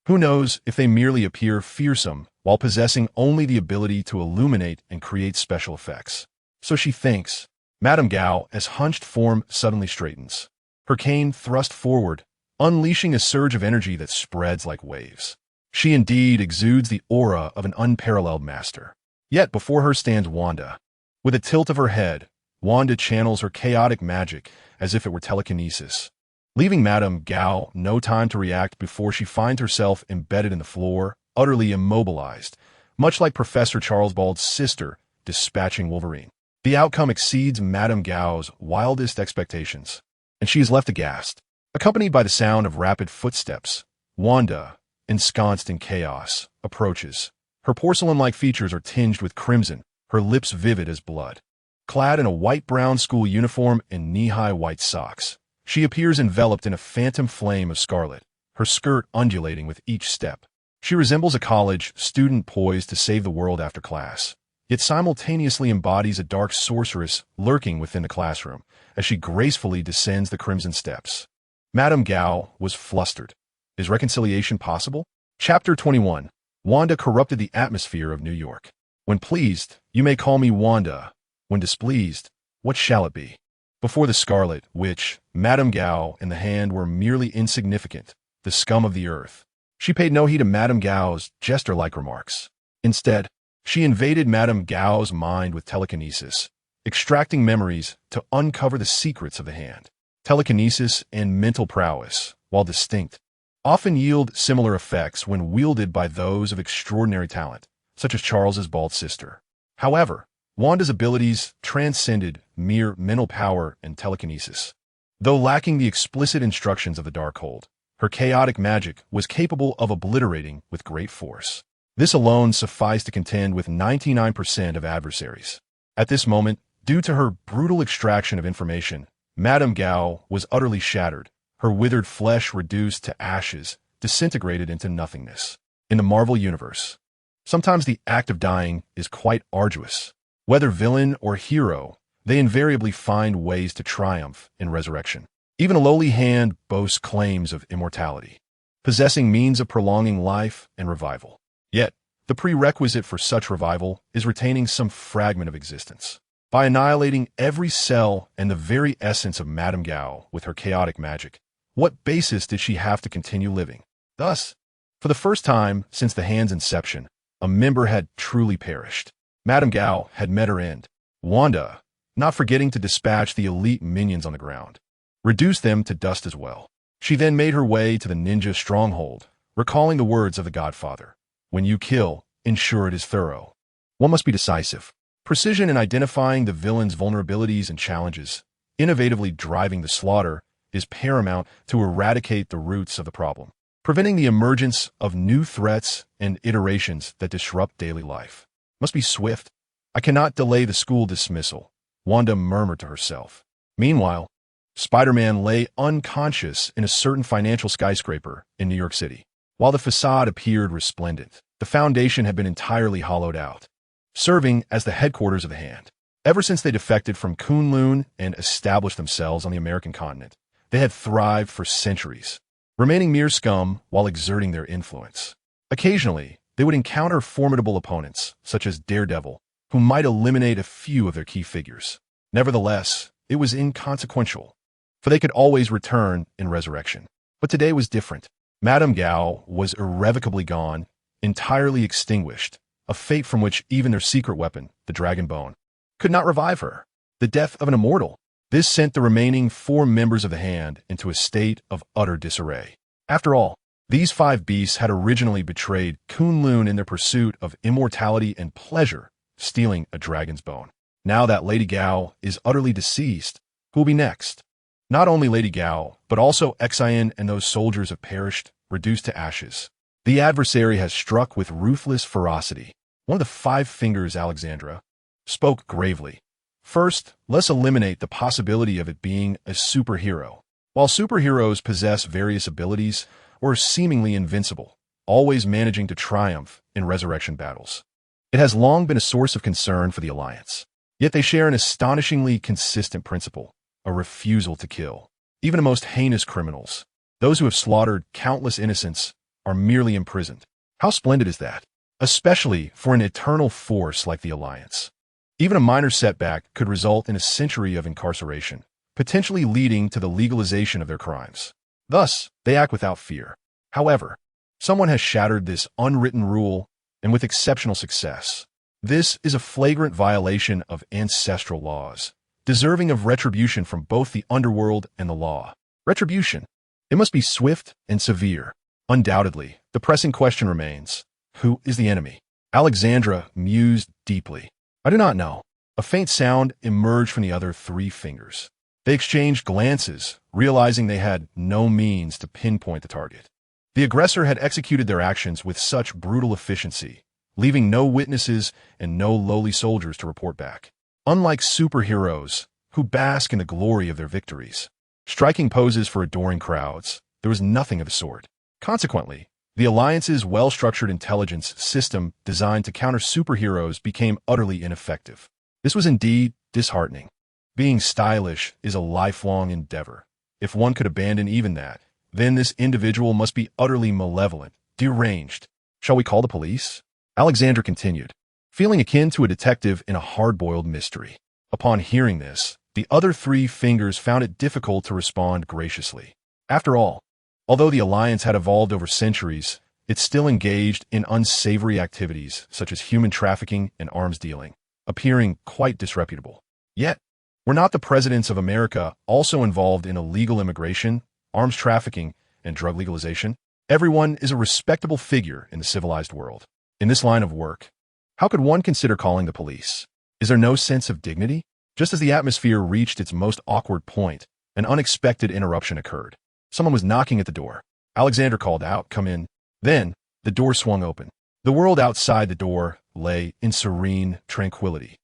Who knows if they merely appear fearsome while possessing only the ability to illuminate and create special effects. So she thinks. Madame Gao, as hunched form suddenly straightens, her cane thrust forward, unleashing a surge of energy that spreads like waves. She indeed exudes the aura of an unparalleled master. Yet before her stands Wanda. With a tilt of her head, Wanda channels her chaotic magic as if it were telekinesis, leaving Madame Gao no time to react before she finds herself embedded in the floor, utterly immobilized, much like Professor Charles Bald's sister dispatching Wolverine. The outcome exceeds Madame Gao's wildest expectations, and she is left aghast. Accompanied by the sound of rapid footsteps, Wanda, ensconced in chaos, approaches. Her porcelain-like features are tinged with crimson, her lips vivid as blood. Clad in a white-brown school uniform and knee-high white socks, she appears enveloped in a phantom flame of scarlet, her skirt undulating with each step. She resembles a college student poised to save the world after class, yet simultaneously embodies a dark sorceress lurking within the classroom as she gracefully descends the crimson steps. Madame Gao was flustered. Is reconciliation possible? Chapter 21. Wanda corrupted the atmosphere of New York. When pleased, you may call me Wanda. When displeased, what shall it be? Before the Scarlet Witch, Madame Gao and the Hand were merely insignificant, the scum of the earth. She paid no heed to Madame Gao's jester-like remarks. Instead, she invaded Madame Gao's mind with telekinesis, extracting memories to uncover the secrets of the Hand. Telekinesis and mental prowess, while distinct, often yield similar effects when wielded by those of extraordinary talent, such as Charles's bald sister. However, Wanda's abilities transcended mere mental power and telekinesis. Though lacking the explicit instructions of the Darkhold, her chaotic magic was capable of obliterating with great force. This alone sufficed to contend with 99% of adversaries. At this moment, due to her brutal extraction of information, Madame Gao was utterly shattered, her withered flesh reduced to ashes, disintegrated into nothingness. In the Marvel Universe, sometimes the act of dying is quite arduous. Whether villain or hero, they invariably find ways to triumph in resurrection. Even a lowly Hand boasts claims of immortality, possessing means of prolonging life and revival. Yet, the prerequisite for such revival is retaining some fragment of existence. By annihilating every cell and the very essence of Madame Gao with her chaotic magic, what basis did she have to continue living? Thus, for the first time since the Hand's inception, a member had truly perished. Madame Gao had met her end. Wanda, not forgetting to dispatch the elite minions on the ground, reduced them to dust as well. She then made her way to the ninja stronghold, recalling the words of the Godfather. When you kill, ensure it is thorough. One must be decisive. Precision in identifying the villain's vulnerabilities and challenges, innovatively driving the slaughter, is paramount to eradicate the roots of the problem, preventing the emergence of new threats and iterations that disrupt daily life. Must be swift. I cannot delay the school dismissal, Wanda murmured to herself. Meanwhile, Spider-Man lay unconscious in a certain financial skyscraper in New York City. While the facade appeared resplendent, the foundation had been entirely hollowed out, serving as the headquarters of the Hand. Ever since they defected from Kunlun and established themselves on the American continent, they had thrived for centuries, remaining mere scum while exerting their influence. Occasionally, they would encounter formidable opponents, such as Daredevil, who might eliminate a few of their key figures. Nevertheless, it was inconsequential, for they could always return in resurrection. But today was different. Madame Gao was irrevocably gone, entirely extinguished, a fate from which even their secret weapon, the Dragon Bone, could not revive her. The death of an immortal. This sent the remaining 4 members of the Hand into a state of utter disarray. After all, these 5 beasts had originally betrayed Kunlun in their pursuit of immortality and pleasure, stealing a dragon's bone. Now that Lady Gao is utterly deceased, who will be next? Not only Lady Gao, but also Xian and those soldiers have perished, reduced to ashes. The adversary has struck with ruthless ferocity. One of the 5 fingers, Alexandra, spoke gravely. First, let's eliminate the possibility of it being a superhero. While superheroes possess various abilities, or are seemingly invincible, always managing to triumph in resurrection battles, it has long been a source of concern for the Alliance. Yet they share an astonishingly consistent principle, a refusal to kill. Even the most heinous criminals, those who have slaughtered countless innocents, are merely imprisoned. How splendid is that? Especially for an eternal force like the Alliance. Even a minor setback could result in a century of incarceration, potentially leading to the legalization of their crimes. Thus, they act without fear. However, someone has shattered this unwritten rule, and with exceptional success. This is a flagrant violation of ancestral laws, deserving of retribution from both the underworld and the law. Retribution. It must be swift and severe. Undoubtedly, the pressing question remains, who is the enemy? Alexandra mused deeply. I do not know. A faint sound emerged from the other 3 fingers. They exchanged glances, realizing they had no means to pinpoint the target. The aggressor had executed their actions with such brutal efficiency, leaving no witnesses and no lowly soldiers to report back. Unlike superheroes, who bask in the glory of their victories, striking poses for adoring crowds, there was nothing of the sort. Consequently, The Alliance's well-structured intelligence system designed to counter superheroes became utterly ineffective. This was indeed disheartening. Being stylish is a lifelong endeavor. If one could abandon even that, then this individual must be utterly malevolent, deranged. Shall we call the police? Alexandra continued, feeling akin to a detective in a hard-boiled mystery. Upon hearing this, the other three fingers found it difficult to respond graciously. After all, although the Alliance had evolved over centuries, it still engaged in unsavory activities such as human trafficking and arms dealing, appearing quite disreputable. Yet, were not the presidents of America also involved in illegal immigration, arms trafficking, and drug legalization? Everyone is a respectable figure in the civilized world. In this line of work, how could one consider calling the police? Is there no sense of dignity? Just as the atmosphere reached its most awkward point, an unexpected interruption occurred. Someone was knocking at the door. Alexander called out, "Come in." Then, the door swung open. The world outside the door lay in serene tranquility,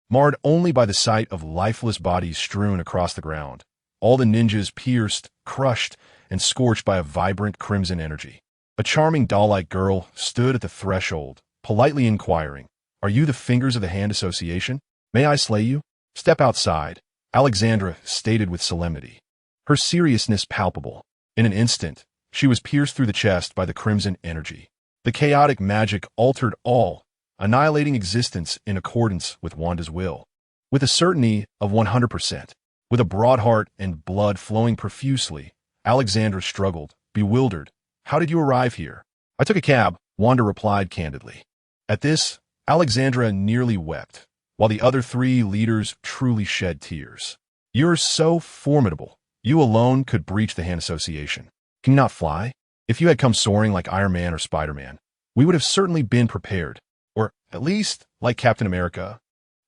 marred only by the sight of lifeless bodies strewn across the ground, all the ninjas pierced, crushed, and scorched by a vibrant crimson energy. A charming doll-like girl stood at the threshold, politely inquiring, "Are you the Fingers of the Hand Association? May I slay you?" "Step outside," Alexandra stated with solemnity, her seriousness palpable. In an instant, she was pierced through the chest by the crimson energy. The chaotic magic altered all, annihilating existence in accordance with Wanda's will. With a certainty of 100%, with a broad heart and blood flowing profusely, Alexandra struggled, bewildered. "How did you arrive here?" "I took a cab," Wanda replied candidly. At this, Alexandra nearly wept, while the other three leaders truly shed tears. "You're so formidable. You alone could breach the Hand Association. Can you not fly? If you had come soaring like Iron Man or Spider-Man, we would have certainly been prepared. Or, at least, like Captain America,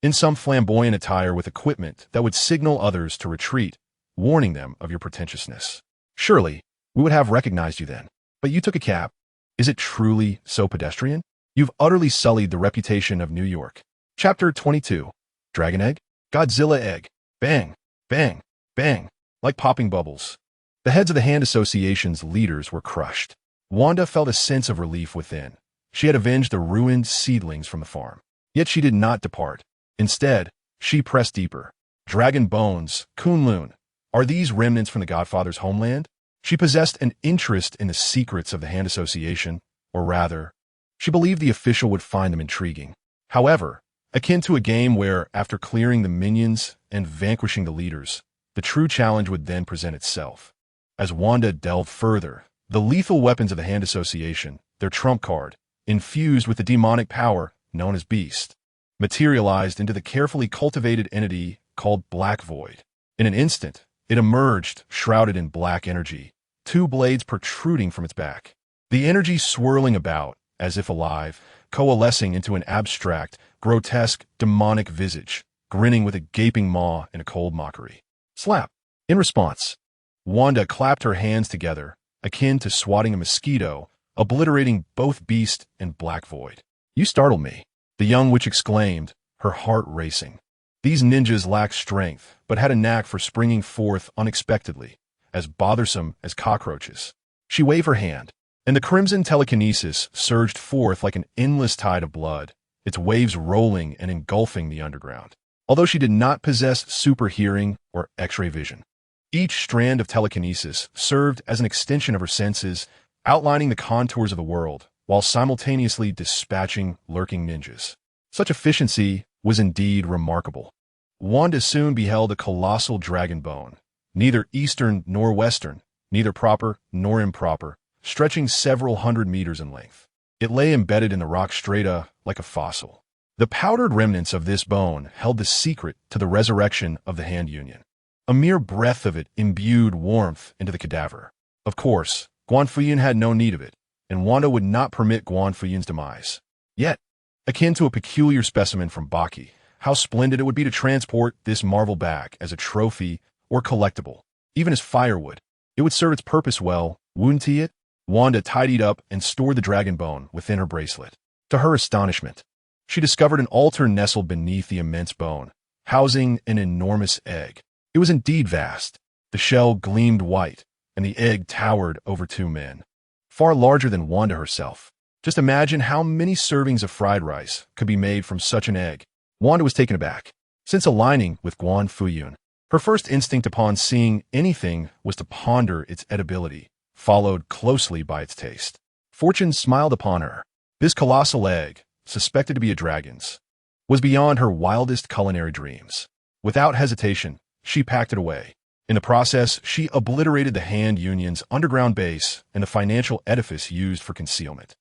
in some flamboyant attire with equipment that would signal others to retreat, warning them of your pretentiousness. Surely, we would have recognized you then. But you took a cab. Is it truly so pedestrian? You've utterly sullied the reputation of New York." Chapter 22. Dragon Egg? Godzilla Egg. Bang, bang, bang, like popping bubbles. The heads of the Hand Association's leaders were crushed. Wanda felt a sense of relief within. She had avenged the ruined seedlings from the farm. Yet she did not depart. Instead, she pressed deeper. Dragon bones, Kunlun. Are these remnants from the Godfather's homeland? She possessed an interest in the secrets of the Hand Association, or rather, she believed the official would find them intriguing. However, akin to a game where, after clearing the minions and vanquishing the leaders, the true challenge would then present itself. As Wanda delved further, the lethal weapons of the Hand Association, their trump card, infused with the demonic power known as Beast, materialized into the carefully cultivated entity called Black Void. In an instant, it emerged, shrouded in black energy, two blades protruding from its back. The energy swirling about, as if alive, coalescing into an abstract, grotesque, demonic visage, grinning with a gaping maw and a cold mockery. Slap! In response, Wanda clapped her hands together, akin to swatting a mosquito, obliterating both Beast and Black Void. "You startle me," the young witch exclaimed, her heart racing. These ninjas lacked strength, but had a knack for springing forth unexpectedly, as bothersome as cockroaches. She waved her hand, and the crimson telekinesis surged forth like an endless tide of blood, its waves rolling and engulfing the underground. Although she did not possess super hearing or X-ray vision, each strand of telekinesis served as an extension of her senses, outlining the contours of the world, while simultaneously dispatching lurking ninjas. Such efficiency was indeed remarkable. Wanda soon beheld a colossal dragon bone, neither eastern nor western, neither proper nor improper, stretching several hundred meters in length. It lay embedded in the rock strata like a fossil. The powdered remnants of this bone held the secret to the resurrection of the Hand Union. A mere breath of it imbued warmth into the cadaver. Of course, Guan Fuyun had no need of it, and Wanda would not permit Guan Fuyun's demise. Yet, akin to a peculiar specimen from Baki, how splendid it would be to transport this marvel back as a trophy or collectible, even as firewood. It would serve its purpose well, wouldn't it? Wanda tidied up and stored the dragon bone within her bracelet. To her astonishment, she discovered an altar nestled beneath the immense bone, housing an enormous egg. It was indeed vast. The shell gleamed white, and the egg towered over two men. far larger than Wanda herself. Just imagine how many servings of fried rice could be made from such an egg. Wanda was taken aback. Since aligning with Guan Fuyun, her first instinct upon seeing anything was to ponder its edibility, followed closely by its taste. Fortune smiled upon her. This colossal egg, suspected to be a dragon's, was beyond her wildest culinary dreams. Without hesitation, she packed it away. In the process, she obliterated the Hand Union's underground base and the financial edifice used for concealment.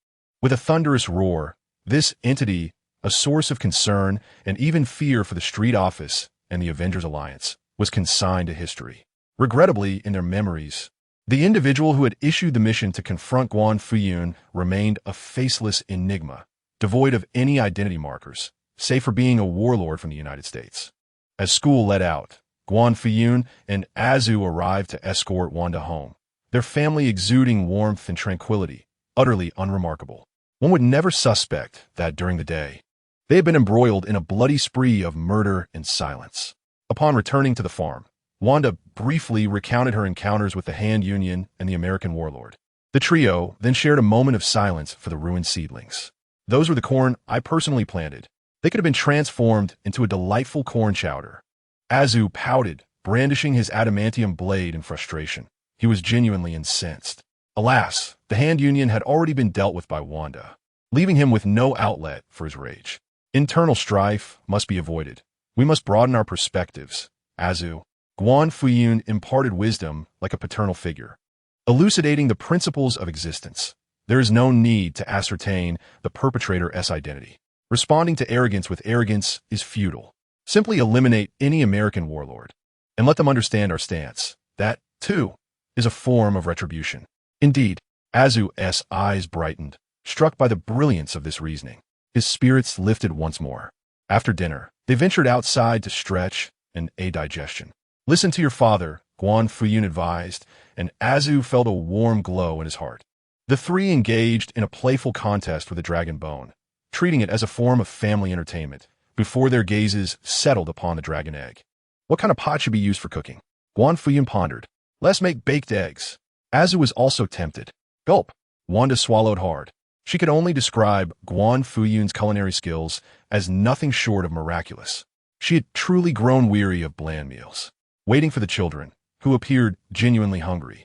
With a thunderous roar, this entity, a source of concern and even fear for the Street Office and the Avengers Alliance, was consigned to history. Regrettably, in their memories, the individual who had issued the mission to confront Guan Fuyun remained a faceless enigma, devoid of any identity markers, save for being a warlord from the United States. As school let out, Guan Fuyun and Azu arrived to escort Wanda home, their family exuding warmth and tranquility, utterly unremarkable. One would never suspect that during the day, they had been embroiled in a bloody spree of murder and silence. Upon returning to the farm, Wanda briefly recounted her encounters with the Hand Union and the American warlord. The trio then shared a moment of silence for the ruined seedlings. Those were the corn I personally planted. They could have been transformed into a delightful corn chowder. Azu pouted, brandishing his adamantium blade in frustration. He was genuinely incensed. Alas, the Hand Union had already been dealt with by Wanda, leaving him with no outlet for his rage. Internal strife must be avoided. We must broaden our perspectives. Azu, Guan Fuyun imparted wisdom like a paternal figure, elucidating the principles of existence. There is no need to ascertain the perpetrator's identity. Responding to arrogance with arrogance is futile. Simply eliminate any American warlord, and let them understand our stance. That, too, is a form of retribution. Indeed, Azu's eyes brightened, struck by the brilliance of this reasoning. His spirits lifted once more. After dinner, they ventured outside to stretch and aid digestion. Listen to your father, Guan Fuyun advised, and Azu felt a warm glow in his heart. The three engaged in a playful contest with the dragon bone, treating it as a form of family entertainment, before their gazes settled upon the dragon egg. What kind of pot should be used for cooking? Guan Fuyun pondered. Let's make baked eggs. Azu was also tempted. Gulp. Wanda swallowed hard. She could only describe Guan Fuyun's culinary skills as nothing short of miraculous. She had truly grown weary of bland meals. Waiting for the children, who appeared genuinely hungry,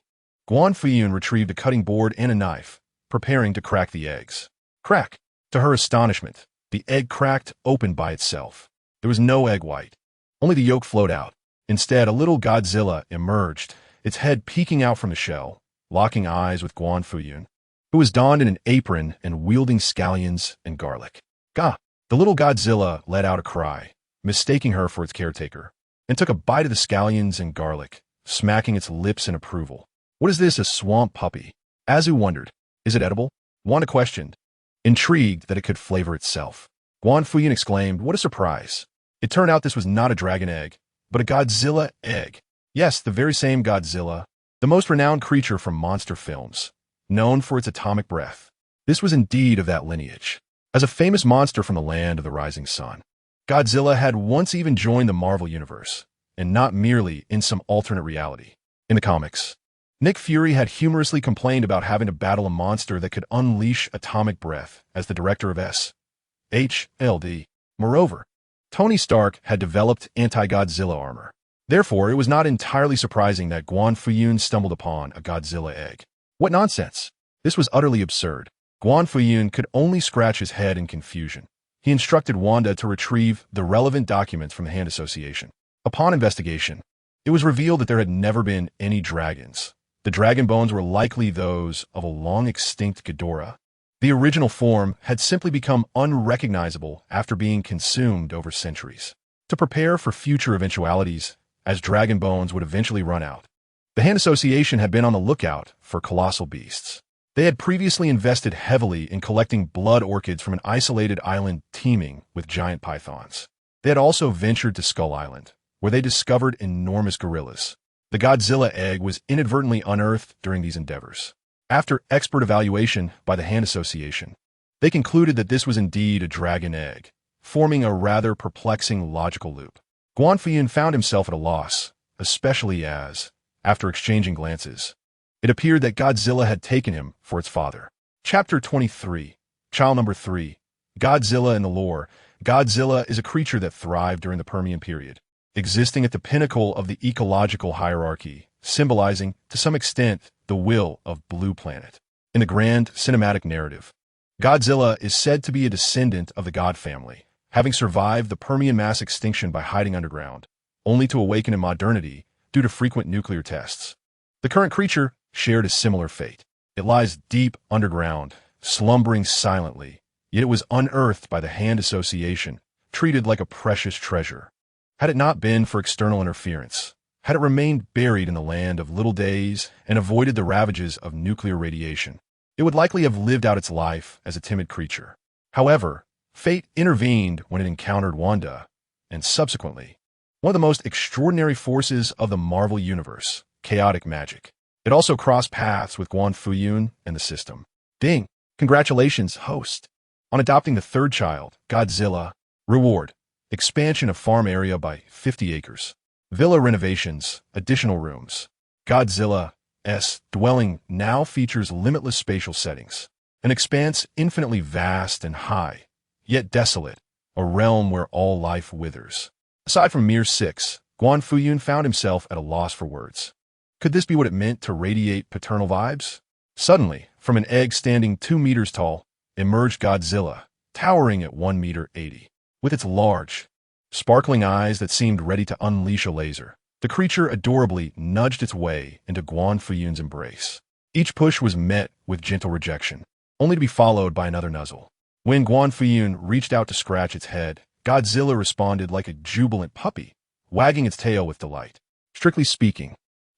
Guan Fuyun retrieved a cutting board and a knife, preparing to crack the eggs. Crack! To her astonishment, the egg cracked open by itself. There was no egg white. Only the yolk flowed out. Instead, a little Godzilla emerged, its head peeking out from the shell, locking eyes with Guan Fuyun, who was donned in an apron and wielding scallions and garlic. Gah! The little Godzilla let out a cry, mistaking her for its caretaker, and took a bite of the scallions and garlic, smacking its lips in approval. What is this, a swamp puppy? Azu wondered. Is it edible? Wanda questioned, intrigued that it could flavor itself. Guan Fuyun exclaimed, what a surprise. It turned out this was not a dragon egg, but a Godzilla egg. Yes, the very same Godzilla, the most renowned creature from monster films, known for its atomic breath. This was indeed of that lineage. As a famous monster from the land of the rising sun, Godzilla had once even joined the Marvel Universe, and not merely in some alternate reality. In the comics, Nick Fury had humorously complained about having to battle a monster that could unleash atomic breath as the director of S.H.L.D. Moreover, Tony Stark had developed anti-Godzilla armor. Therefore, it was not entirely surprising that Guan Fuyun stumbled upon a Godzilla egg. What nonsense! This was utterly absurd. Guan Fuyun could only scratch his head in confusion. He instructed Wanda to retrieve the relevant documents from the Hand Association. Upon investigation, it was revealed that there had never been any dragons. The dragon bones were likely those of a long-extinct Ghidorah. The original form had simply become unrecognizable after being consumed over centuries. To prepare for future eventualities, as dragon bones would eventually run out, the Hand Association had been on the lookout for colossal beasts. They had previously invested heavily in collecting blood orchids from an isolated island teeming with giant pythons. They had also ventured to Skull Island, where they discovered enormous gorillas. The Godzilla egg was inadvertently unearthed during these endeavors. After expert evaluation by the Hand Association, they concluded that this was indeed a dragon egg, forming a rather perplexing logical loop. Guan Fuyun found himself at a loss, especially as, after exchanging glances, It appeared that Godzilla had taken him for its father. Chapter 23. Child number 3. Godzilla in the lore. Godzilla is a creature that thrived during the Permian period, existing at the pinnacle of the ecological hierarchy, symbolizing, to some extent, the will of Blue Planet. In the grand cinematic narrative, Godzilla is said to be a descendant of the god family, having survived the Permian mass extinction by hiding underground, only to awaken in modernity due to frequent nuclear tests. The current creature shared a similar fate. It lies deep underground, slumbering silently, yet it was unearthed by the Hand Association, treated like a precious treasure. Had it not been for external interference, had it remained buried in the land of little days and avoided the ravages of nuclear radiation, it would likely have lived out its life as a timid creature. However, fate intervened when it encountered Wanda, and subsequently, one of the most extraordinary forces of the Marvel Universe, chaotic magic. It also crossed paths with Guan Fuyun and the system. Ding! Congratulations, host, on adopting the third child, Godzilla. Reward: expansion of farm area by 50 acres. Villa renovations, additional rooms. Godzilla's dwelling now features limitless spatial settings. An expanse infinitely vast and high, yet desolate, a realm where all life withers. Aside from mere 6, Guan Fuyun found himself at a loss for words. Could this be what it meant to radiate paternal vibes? Suddenly, from an egg standing 2 meters tall, emerged Godzilla, towering at 1 meter 80. With its large, sparkling eyes that seemed ready to unleash a laser, the creature adorably nudged its way into Guan Fuyun's embrace. Each push was met with gentle rejection, only to be followed by another nuzzle. When Guan Fuyun reached out to scratch its head, Godzilla responded like a jubilant puppy, wagging its tail with delight. Strictly speaking,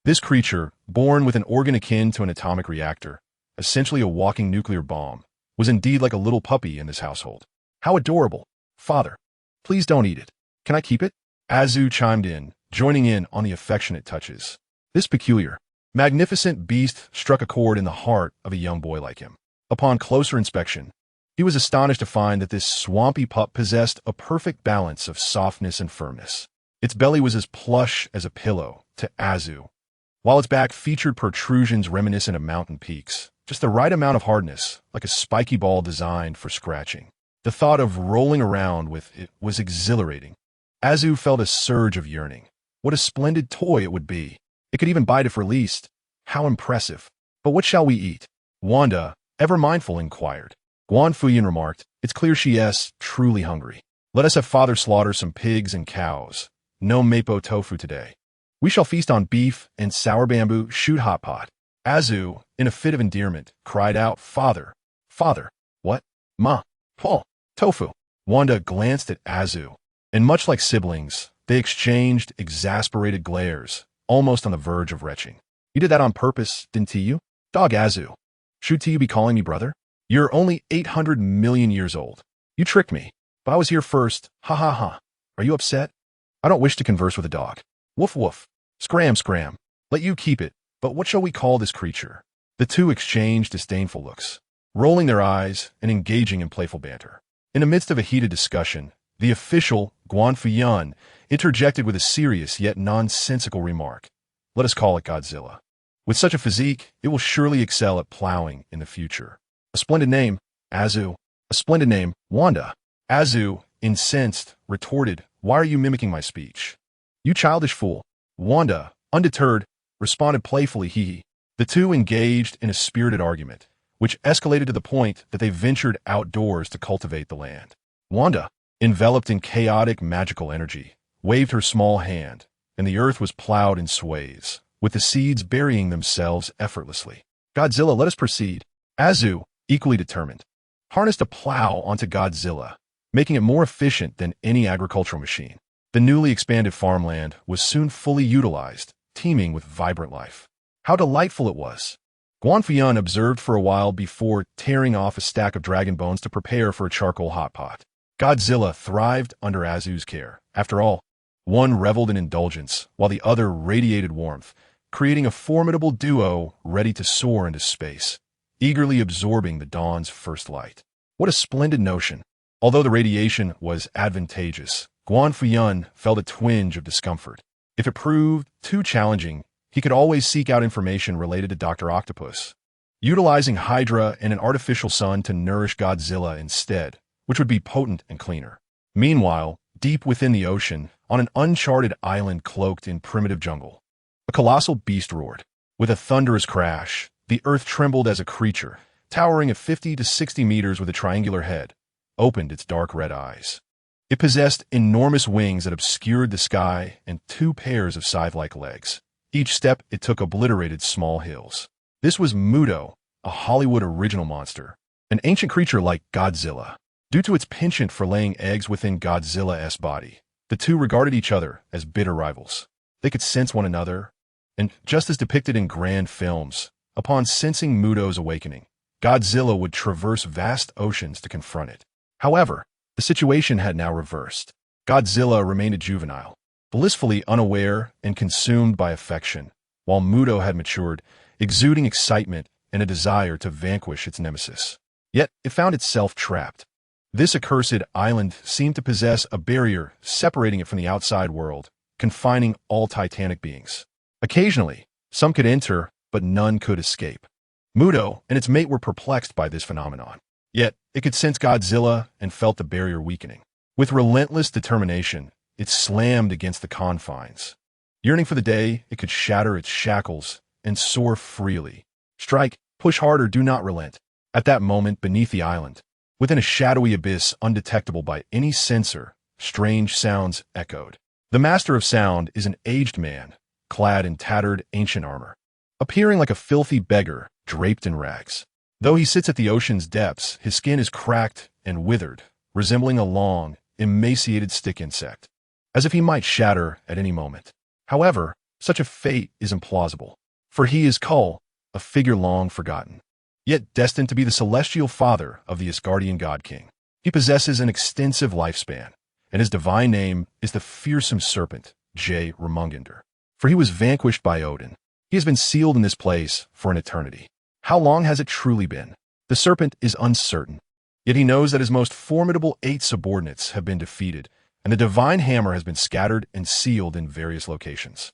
this creature, born with an organ akin to an atomic reactor, essentially a walking nuclear bomb, was indeed like a little puppy in this household. How adorable! Father, please don't eat it. Can I keep it? Azu chimed in, joining in on the affectionate touches. This peculiar, magnificent beast struck a chord in the heart of a young boy like him. Upon closer inspection, he was astonished to find that this swampy pup possessed a perfect balance of softness and firmness. Its belly was as plush as a pillow to Azu, while its back featured protrusions reminiscent of mountain peaks, just the right amount of hardness, like a spiky ball designed for scratching. The thought of rolling around with it was exhilarating. Azu felt a surge of yearning. What a splendid toy it would be. It could even bite if released. How impressive. But what shall we eat? Wanda, ever mindful, inquired. Guan Fuyun remarked, it's clear she is truly hungry. Let us have father slaughter some pigs and cows. No mapo tofu today. We shall feast on beef and sour bamboo shoot hot pot. Azu, in a fit of endearment, cried out, Father, Father, what? Ma, Paul, tofu. Wanda glanced at Azu, and much like siblings, they exchanged exasperated glares, almost on the verge of retching. You did that on purpose, didn't you? Dog Azu. Should you be calling me brother? You're only 800 million years old. You tricked me, but I was here first. Ha ha ha. Are you upset? I don't wish to converse with a dog. Woof woof. Scram scram. Let you keep it. But what shall we call this creature? The two exchanged disdainful looks, rolling their eyes and engaging in playful banter. In the midst of a heated discussion, the official, Guan Fuyun, interjected with a serious yet nonsensical remark. Let us call it Godzilla. With such a physique, it will surely excel at plowing in the future. A splendid name, Azu. A splendid name, Wanda. Azu, incensed, retorted, Why are you mimicking my speech? You childish fool. Wanda, undeterred, responded playfully, hee hee. The two engaged in a spirited argument, which escalated to the point that they ventured outdoors to cultivate the land. Wanda, enveloped in chaotic magical energy, waved her small hand, and the earth was plowed in swathes, with the seeds burying themselves effortlessly. Godzilla, let us proceed. Azu, equally determined, harnessed a plow onto Godzilla, making it more efficient than any agricultural machine. The newly expanded farmland was soon fully utilized, teeming with vibrant life. How delightful it was! Guan Fuyun observed for a while before tearing off a stack of dragon bones to prepare for a charcoal hot pot. Godzilla thrived under Azu's care. After all, one reveled in indulgence, while the other radiated warmth, creating a formidable duo ready to soar into space, eagerly absorbing the dawn's first light. What a splendid notion! Although the radiation was advantageous, Guan Fuyun felt a twinge of discomfort. If it proved too challenging, he could always seek out information related to Dr. Octopus, utilizing Hydra and an artificial sun to nourish Godzilla instead, which would be potent and cleaner. Meanwhile, deep within the ocean, on an uncharted island cloaked in primitive jungle, a colossal beast roared. With a thunderous crash, the earth trembled as a creature, towering at 50 to 60 meters with a triangular head, opened its dark red eyes. It possessed enormous wings that obscured the sky and 2 pairs of scythe-like legs. Each step it took obliterated small hills. This was Muto, a Hollywood original monster, an ancient creature like Godzilla. Due to its penchant for laying eggs within Godzilla's body, the two regarded each other as bitter rivals. They could sense one another, and just as depicted in grand films, upon sensing Muto's awakening, Godzilla would traverse vast oceans to confront it. However, the situation had now reversed. Godzilla remained a juvenile, blissfully unaware and consumed by affection, while Muto had matured, exuding excitement and a desire to vanquish its nemesis. Yet it found itself trapped. This accursed island seemed to possess a barrier separating it from the outside world, confining all titanic beings. Occasionally, some could enter, but none could escape. Muto and its mate were perplexed by this phenomenon. Yet, it could sense Godzilla and felt the barrier weakening. With relentless determination, it slammed against the confines. Yearning for the day, it could shatter its shackles and soar freely. Strike, push harder, do not relent. At that moment, beneath the island, within a shadowy abyss undetectable by any sensor, strange sounds echoed. The master of sound is an aged man, clad in tattered ancient armor, appearing like a filthy beggar draped in rags. Though he sits at the ocean's depths, his skin is cracked and withered, resembling a long, emaciated stick insect, as if he might shatter at any moment. However, such a fate is implausible, for he is Kull, a figure long forgotten, yet destined to be the celestial father of the Asgardian God King. He possesses an extensive lifespan, and his divine name is the fearsome serpent, Jormungandr. For he was vanquished by Odin. He has been sealed in this place for an eternity. How long has it truly been? The serpent is uncertain, yet he knows that his most formidable 8 subordinates have been defeated, and the divine hammer has been scattered and sealed in various locations.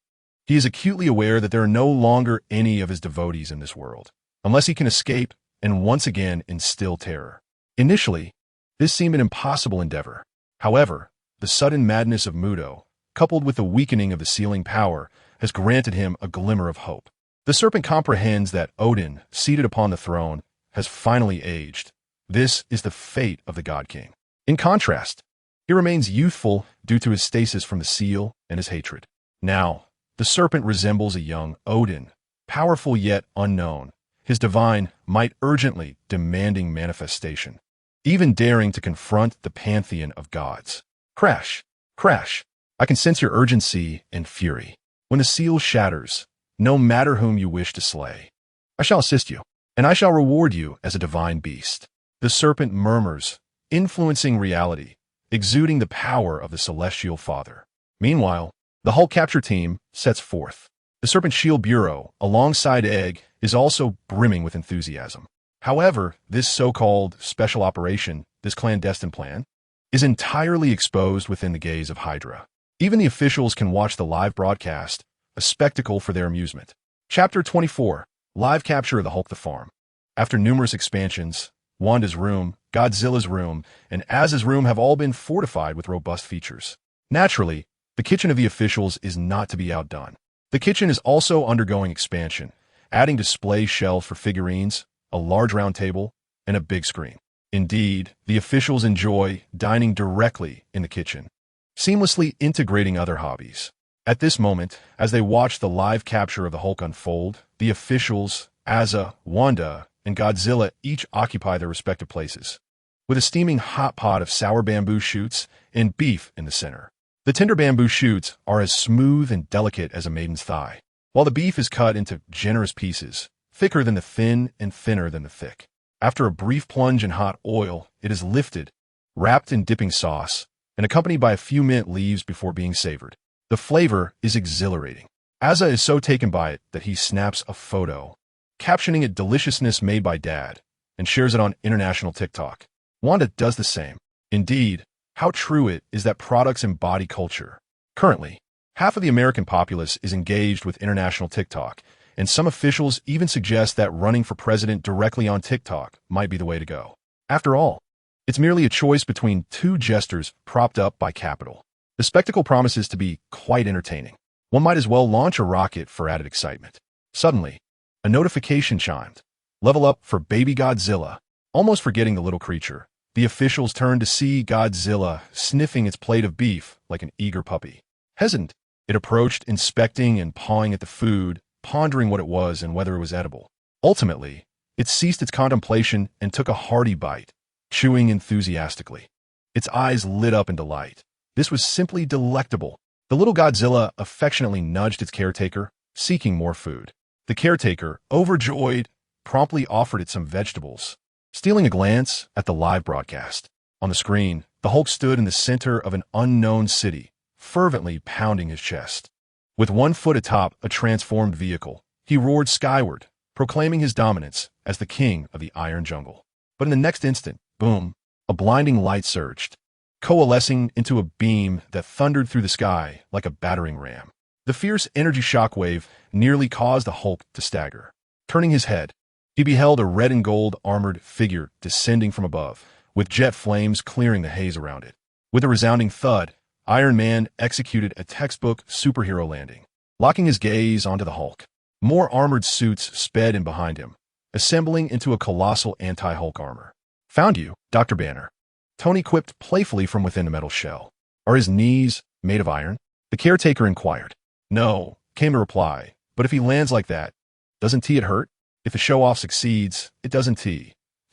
He is acutely aware that there are no longer any of his devotees in this world, unless he can escape and once again instill terror. Initially, this seemed an impossible endeavor. However, the sudden madness of Muto, coupled with the weakening of the sealing power, has granted him a glimmer of hope. The serpent comprehends that Odin, seated upon the throne, has finally aged. This is the fate of the God King. In contrast, he remains youthful due to his stasis from the seal and his hatred. Now, the serpent resembles a young Odin, powerful yet unknown, his divine might urgently demanding manifestation, even daring to confront the pantheon of gods. Crash! Crash! I can sense your urgency and fury. When the seal shatters, no matter whom you wish to slay, I shall assist you, and I shall reward you as a divine beast. The serpent murmurs, influencing reality, exuding the power of the celestial father. Meanwhile, the Hulk capture team sets forth. The Serpent Shield Bureau, alongside Egg, is also brimming with enthusiasm. However, this so-called special operation, this clandestine plan, is entirely exposed within the gaze of Hydra. Even the officials can watch the live broadcast, a spectacle for their amusement. Chapter 24, Live Capture of the Hulk the Farm. After numerous expansions, Wanda's room, Godzilla's room, and Az's room have all been fortified with robust features. Naturally, the kitchen of the officials is not to be outdone. The kitchen is also undergoing expansion, adding display shelves for figurines, a large round table, and a big screen. Indeed, the officials enjoy dining directly in the kitchen, seamlessly integrating other hobbies. At this moment, as they watch the live capture of the Hulk unfold, the officials, Azza, Wanda, and Godzilla each occupy their respective places, with a steaming hot pot of sour bamboo shoots and beef in the center. The tender bamboo shoots are as smooth and delicate as a maiden's thigh, while the beef is cut into generous pieces, thicker than the thin and thinner than the thick. After a brief plunge in hot oil, it is lifted, wrapped in dipping sauce, and accompanied by a few mint leaves before being savored. The flavor is exhilarating. Azza is so taken by it that he snaps a photo, captioning it "deliciousness made by Dad," and shares it on international TikTok. Wanda does the same. Indeed, how true it is that products embody culture. Currently, Half of the American populace is engaged with international TikTok, and some officials even suggest that running for president directly on TikTok might be the way to go. After all, it's merely a choice between two jesters propped up by capital. The spectacle promises to be quite entertaining. One might as well launch a rocket for added excitement. Suddenly, a notification chimed. Level up for baby Godzilla. Almost forgetting the little creature, the officials turned to see Godzilla sniffing its plate of beef like an eager puppy. Hesitant, it approached, inspecting and pawing at the food, pondering what it was and whether it was edible. Ultimately, it ceased its contemplation and took a hearty bite, chewing enthusiastically. Its eyes lit up in delight. This was simply delectable. The little Godzilla affectionately nudged its caretaker, seeking more food. The caretaker, overjoyed, promptly offered it some vegetables. Stealing a glance at the live broadcast. On the screen, the Hulk stood in the center of an unknown city, fervently pounding his chest. With one foot atop a transformed vehicle, he roared skyward, proclaiming his dominance as the king of the Iron Jungle. But in the next instant, boom, a blinding light surged, coalescing into a beam that thundered through the sky like a battering ram. The fierce energy shockwave nearly caused the Hulk to stagger. Turning his head, he beheld a red and gold armored figure descending from above, with jet flames clearing the haze around it. With a resounding thud, Iron Man executed a textbook superhero landing, locking his gaze onto the Hulk. More armored suits sped in behind him, assembling into a colossal anti-Hulk armor. Found you, Dr. Banner. Tony quipped playfully from within the metal shell. Are his knees made of iron? The caretaker inquired. No, came the reply, but if he lands like that, doesn't it hurt? If the show-off succeeds, it doesn't.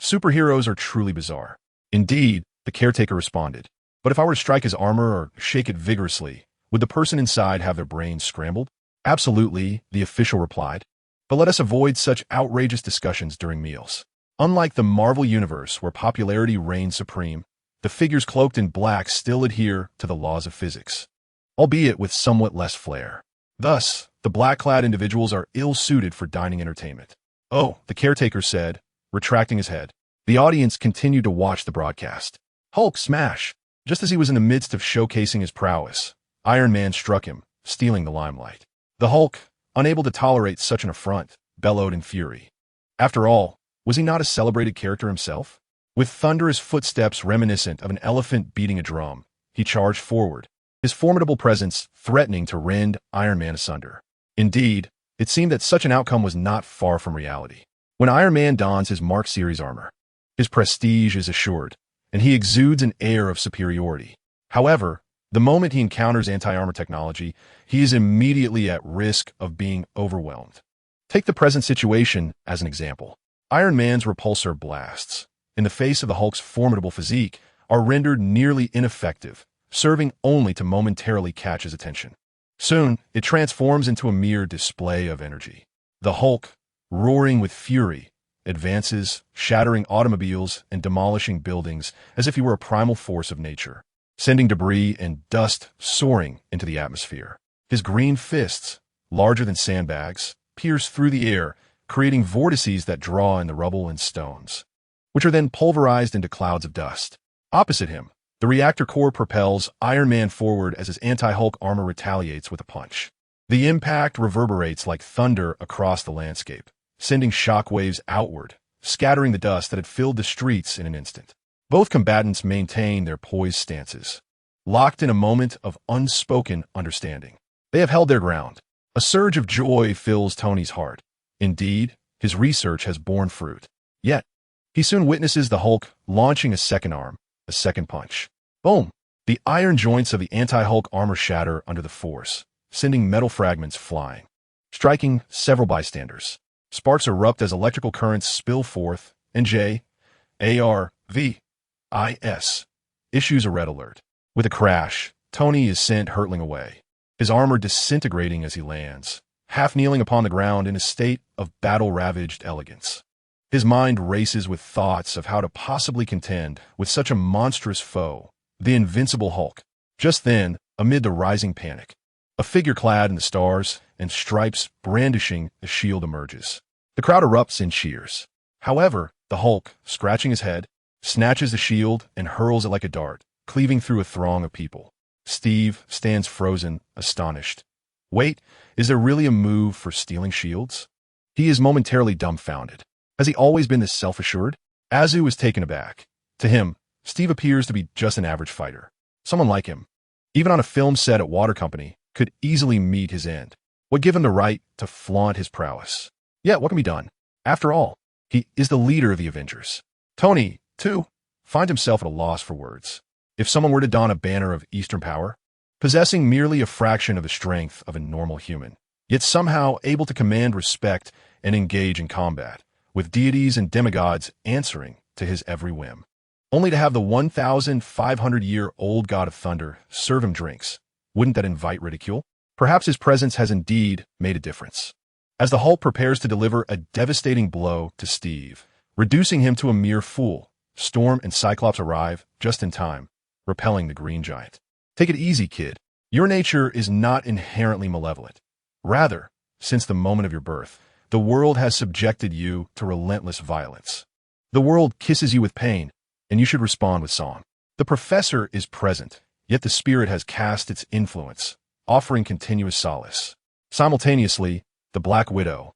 Superheroes are truly bizarre. Indeed, the caretaker responded. But if I were to strike his armor or shake it vigorously, would the person inside have their brains scrambled? Absolutely, the official replied. But let us avoid such outrageous discussions during meals. Unlike the Marvel Universe, where popularity reigns supreme, the figures cloaked in black still adhere to the laws of physics, albeit with somewhat less flair. Thus, the black-clad individuals are ill-suited for dining entertainment. Oh, the caretaker said, retracting his head. The audience continued to watch the broadcast. Hulk smash! Just as he was in the midst of showcasing his prowess, Iron Man struck him, stealing the limelight. The Hulk, unable to tolerate such an affront, bellowed in fury. After all, was he not a celebrated character himself? With thunderous footsteps reminiscent of an elephant beating a drum, he charged forward, his formidable presence threatening to rend Iron Man asunder. Indeed, it seemed that such an outcome was not far from reality. When Iron Man dons his Mark Series armor, his prestige is assured, and he exudes an air of superiority. However, the moment he encounters anti-armor technology, he is immediately at risk of being overwhelmed. Take the present situation as an example. Iron Man's repulsor blasts, in the face of the Hulk's formidable physique, are rendered nearly ineffective, serving only to momentarily catch his attention. Soon, it transforms into a mere display of energy. The Hulk, roaring with fury, advances, shattering automobiles and demolishing buildings as if he were a primal force of nature, sending debris and dust soaring into the atmosphere. His green fists, larger than sandbags, pierce through the air, creating vortices that draw in the rubble and stones, which are then pulverized into clouds of dust. Opposite him, the reactor core propels Iron Man forward as his anti-Hulk armor retaliates with a punch. The impact reverberates like thunder across the landscape, sending shockwaves outward, scattering the dust that had filled the streets in an instant. Both combatants maintain their poised stances, locked in a moment of unspoken understanding. They have held their ground. A surge of joy fills Tony's heart. Indeed, his research has borne fruit. Yet, he soon witnesses the Hulk launching a second arm, a second punch. Boom! The iron joints of the anti-Hulk armor shatter under the force, sending metal fragments flying, striking several bystanders. Sparks erupt as electrical currents spill forth, and J.A.R.V.I.S. issues a red alert. With a crash, Tony is sent hurtling away, his armor disintegrating as he lands, half kneeling upon the ground in a state of battle-ravaged elegance. His mind races with thoughts of how to possibly contend with such a monstrous foe, the Invincible Hulk. Just then, amid the rising panic, a figure clad in the stars and stripes brandishing a shield emerges. The crowd erupts in cheers. However, the Hulk, scratching his head, snatches the shield and hurls it like a dart, cleaving through a throng of people. Steve stands frozen, astonished. Wait, is there really a move for stealing shields? He is momentarily dumbfounded. Has he always been this self-assured? Azu is taken aback. To him, Steve appears to be just an average fighter. Someone like him, even on a film set at Water Company, could easily meet his end. What give him the right to flaunt his prowess? Yet, what can be done? After all, he is the leader of the Avengers. Tony, too, finds himself at a loss for words. If someone were to don a banner of Eastern power, possessing merely a fraction of the strength of a normal human, yet somehow able to command respect and engage in combat, with deities and demigods answering to his every whim, only to have the 1,500-year-old god of thunder serve him drinks, wouldn't that invite ridicule? Perhaps his presence has indeed made a difference. As the Hulk prepares to deliver a devastating blow to Steve, reducing him to a mere fool, Storm and Cyclops arrive just in time, repelling the Green Giant. Take it easy, kid. Your nature is not inherently malevolent. Rather, since the moment of your birth, the world has subjected you to relentless violence. The world kisses you with pain, and you should respond with song. The professor is present, yet the spirit has cast its influence, offering continuous solace. Simultaneously, the Black Widow,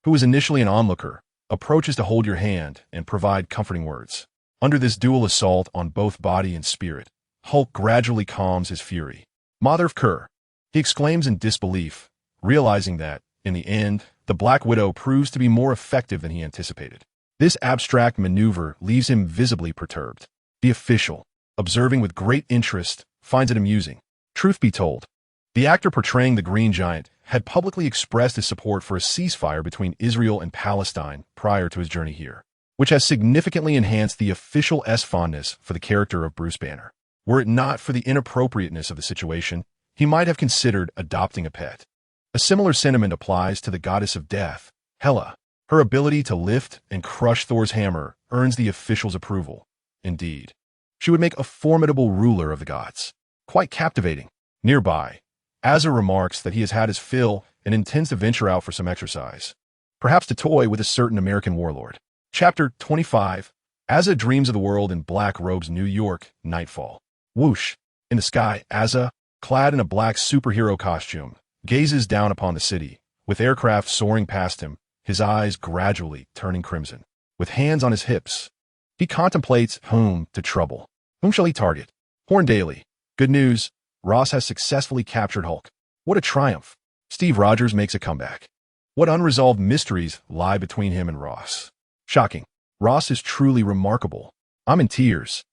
who was initially an onlooker, approaches to hold your hand and provide comforting words. Under this dual assault on both body and spirit, Hulk gradually calms his fury. Mother of Kerr, he exclaims in disbelief, realizing that, in the end, the Black Widow proves to be more effective than he anticipated. This abstract maneuver leaves him visibly perturbed. The official, observing with great interest, finds it amusing. Truth be told, the actor portraying the Green Giant had publicly expressed his support for a ceasefire between Israel and Palestine prior to his journey here, which has significantly enhanced the official's fondness for the character of Bruce Banner. Were it not for the inappropriateness of the situation, he might have considered adopting a pet. A similar sentiment applies to the goddess of death, Hela. Her ability to lift and crush Thor's hammer earns the official's approval. Indeed, she would make a formidable ruler of the gods. Quite captivating. Nearby, Azza remarks that he has had his fill and intends to venture out for some exercise, perhaps to toy with a certain American warlord. Chapter 25. Azza dreams of the world in black robes. New York, nightfall. Whoosh! In the sky, Azza, clad in a black superhero costume, gazes down upon the city, with aircraft soaring past him, his eyes gradually turning crimson. With hands on his hips, he contemplates whom to trouble. Whom shall he target? Horn Daily. Good news, Ross has successfully captured Hulk. What a triumph! Steve Rogers makes a comeback. What unresolved mysteries lie between him and Ross? Shocking. Ross is truly remarkable. I'm in tears.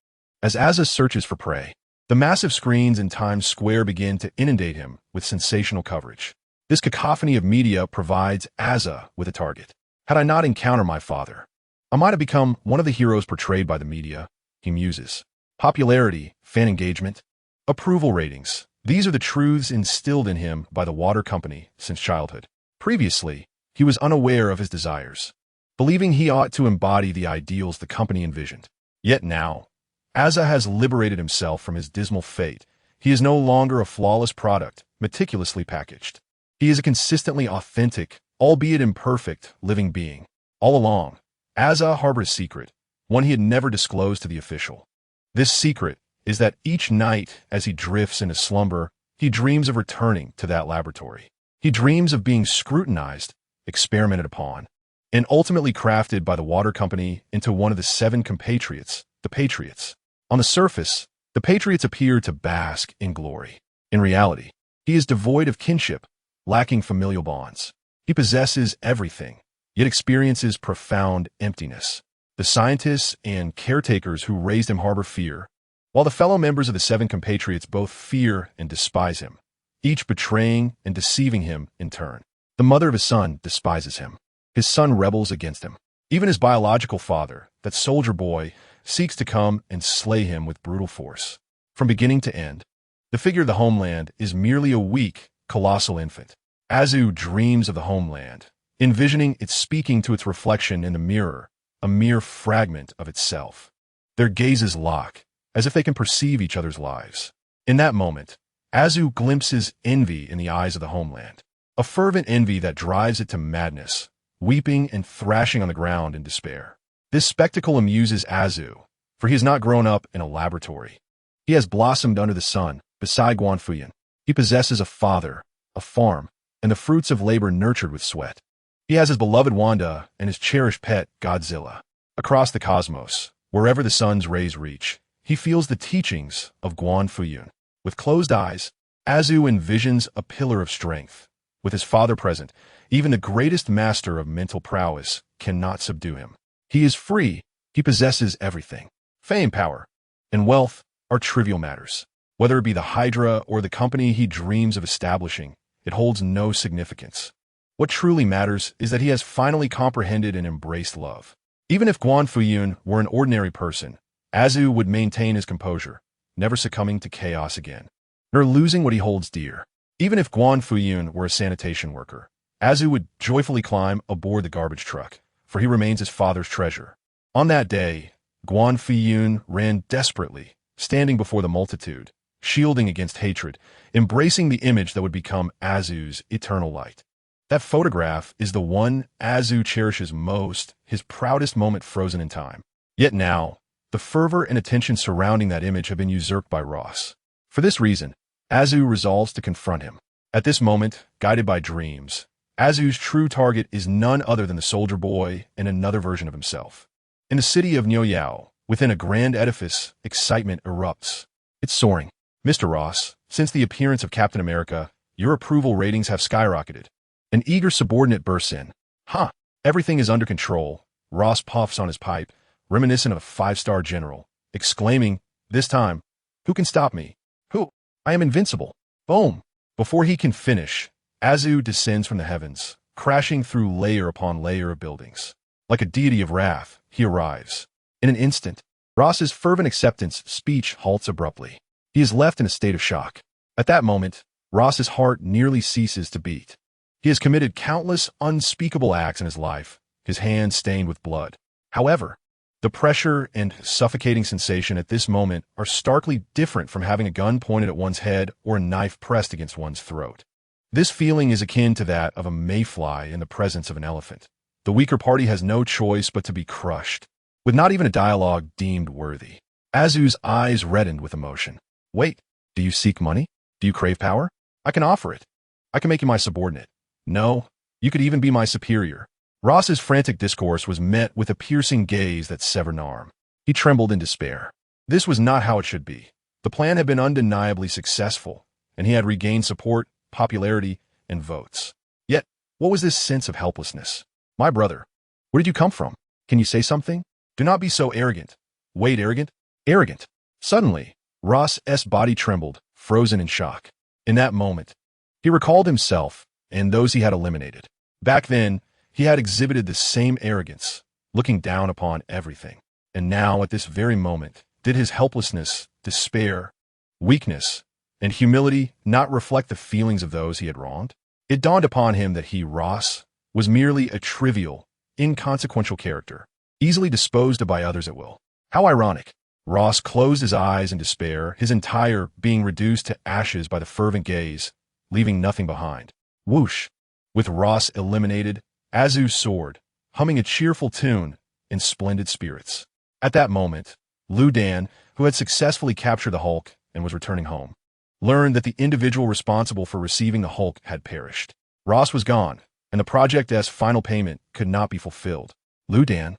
As Azza searches for prey, the massive screens in Times Square begin to inundate him with sensational coverage. This cacophony of media provides Azza with a target. Had I not encountered my father, I might have become one of the heroes portrayed by the media, he muses. Popularity, fan engagement, approval ratings. These are the truths instilled in him by the Water Company since childhood. Previously, he was unaware of his desires, believing he ought to embody the ideals the company envisioned. Yet now, Azza has liberated himself from his dismal fate. He is no longer a flawless product, meticulously packaged. He is a consistently authentic, albeit imperfect, living being. All along, Azza harbored a secret, one he had never disclosed to the official. This secret is that each night, as he drifts into slumber, he dreams of returning to that laboratory. He dreams of being scrutinized, experimented upon, and ultimately crafted by the Water Company into one of the 7 compatriots, the Patriots. On the surface, the Patriots appear to bask in glory. In reality, he is devoid of kinship, lacking familial bonds. He possesses everything, yet experiences profound emptiness. The scientists and caretakers who raised him harbor fear, while the fellow members of the 7 compatriots both fear and despise him, each betraying and deceiving him in turn. The mother of his son despises him. His son rebels against him. Even his biological father, that soldier boy, seeks to come and slay him with brutal force. From beginning to end, the figure of the homeland is merely a weak, colossal infant. Azu dreams of the homeland, envisioning it speaking to its reflection in the mirror, a mere fragment of itself. Their gazes lock, as if they can perceive each other's lives. In that moment, Azu glimpses envy in the eyes of the homeland, a fervent envy that drives it to madness, weeping and thrashing on the ground in despair. This spectacle amuses Azu, for he has not grown up in a laboratory. He has blossomed under the sun, beside Guan Fuyun. He possesses a father, a farm, and the fruits of labor nurtured with sweat. He has his beloved Wanda and his cherished pet, Godzilla. Across the cosmos, wherever the sun's rays reach, he feels the teachings of Guan Fuyun. With closed eyes, Azu envisions a pillar of strength. With his father present, even the greatest master of mental prowess cannot subdue him. He is free. He possesses everything. Fame, power, and wealth are trivial matters. Whether it be the Hydra or the company he dreams of establishing, it holds no significance. What truly matters is that he has finally comprehended and embraced love. Even if Guan Fuyun were an ordinary person, Azu would maintain his composure, never succumbing to chaos again, nor losing what he holds dear. Even if Guan Fuyun were a sanitation worker, Azu would joyfully climb aboard the garbage truck, for he remains his father's treasure. On that day, Guan Fuyun ran desperately, standing before the multitude, shielding against hatred, embracing the image that would become Azu's eternal light. That photograph is the one Azu cherishes most, his proudest moment frozen in time. Yet now, the fervor and attention surrounding that image have been usurped by Ross. For this reason, Azu resolves to confront him. At this moment, guided by dreams, Azu's true target is none other than the soldier boy and another version of himself. In the city of Nyoyao, within a grand edifice, excitement erupts. It's soaring. Mr. Ross, since the appearance of Captain America, your approval ratings have skyrocketed. An eager subordinate bursts in. Everything is under control. Ross puffs on his pipe, reminiscent of a five-star general, exclaiming, this time, who can stop me? Who? I am invincible. Boom! Before he can finish, Azu descends from the heavens, crashing through layer upon layer of buildings. Like a deity of wrath, he arrives. In an instant, Ross's fervent acceptance speech halts abruptly. He is left in a state of shock. At that moment, Ross's heart nearly ceases to beat. He has committed countless unspeakable acts in his life, his hands stained with blood. However, the pressure and suffocating sensation at this moment are starkly different from having a gun pointed at one's head or a knife pressed against one's throat. This feeling is akin to that of a mayfly in the presence of an elephant. The weaker party has no choice but to be crushed, with not even a dialogue deemed worthy. Azu's eyes reddened with emotion. Wait, do you seek money? Do you crave power? I can offer it. I can make you my subordinate. No, you could even be my superior. Ross's frantic discourse was met with a piercing gaze that severed an arm. He trembled in despair. This was not how it should be. The plan had been undeniably successful, and he had regained support, popularity, and votes. Yet, what was this sense of helplessness? My brother, where did you come from? Can you say something? Do not be so arrogant. Wait, arrogant? Arrogant. Suddenly, Ross's body trembled, frozen in shock. In that moment, he recalled himself and those he had eliminated. Back then, he had exhibited the same arrogance, looking down upon everything. And now, at this very moment, did his helplessness, despair, weakness, and humility not reflect the feelings of those he had wronged? It dawned upon him that he, Ross, was merely a trivial, inconsequential character, easily disposed of by others at will. How ironic. Ross closed his eyes in despair, his entire being reduced to ashes by the fervent gaze, leaving nothing behind. Whoosh! With Ross eliminated, Azu soared, humming a cheerful tune in splendid spirits. At that moment, Liu Dan, who had successfully captured the Hulk and was returning home, learned that the individual responsible for receiving the Hulk had perished. Ross was gone, and the Project's final payment could not be fulfilled. Liu Dan.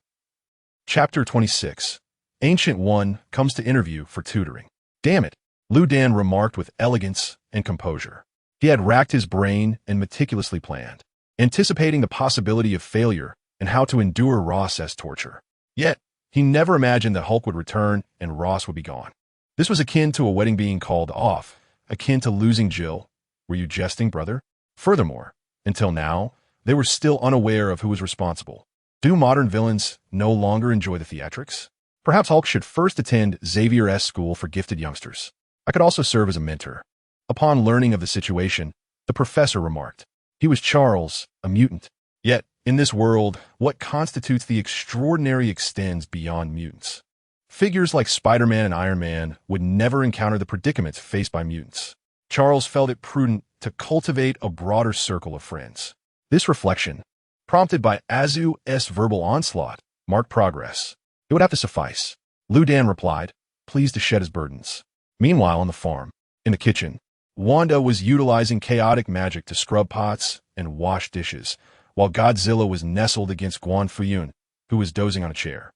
Chapter 26. Ancient One comes to interview for tutoring. Damn it, Liu Dan remarked with elegance and composure. He had racked his brain and meticulously planned, anticipating the possibility of failure and how to endure Ross's torture. Yet, he never imagined that Hulk would return and Ross would be gone. This was akin to a wedding being called off, akin to losing Jill. Were you jesting, brother? Furthermore, until now, they were still unaware of who was responsible. Do modern villains no longer enjoy the theatrics? Perhaps Hulk should first attend Xavier's school for gifted youngsters. I could also serve as a mentor. Upon learning of the situation, the professor remarked, he was Charles, a mutant. Yet, in this world, what constitutes the extraordinary extends beyond mutants. Figures like Spider-Man and Iron Man would never encounter the predicaments faced by mutants. Charles felt it prudent to cultivate a broader circle of friends. This reflection, prompted by Azu's verbal onslaught, marked progress. It would have to suffice. Liu Dan replied, pleased to shed his burdens. Meanwhile, on the farm, In the kitchen, Wanda was utilizing chaotic magic to scrub pots and wash dishes, while Godzilla was nestled against Guan Fuyun, who was dozing on a chair.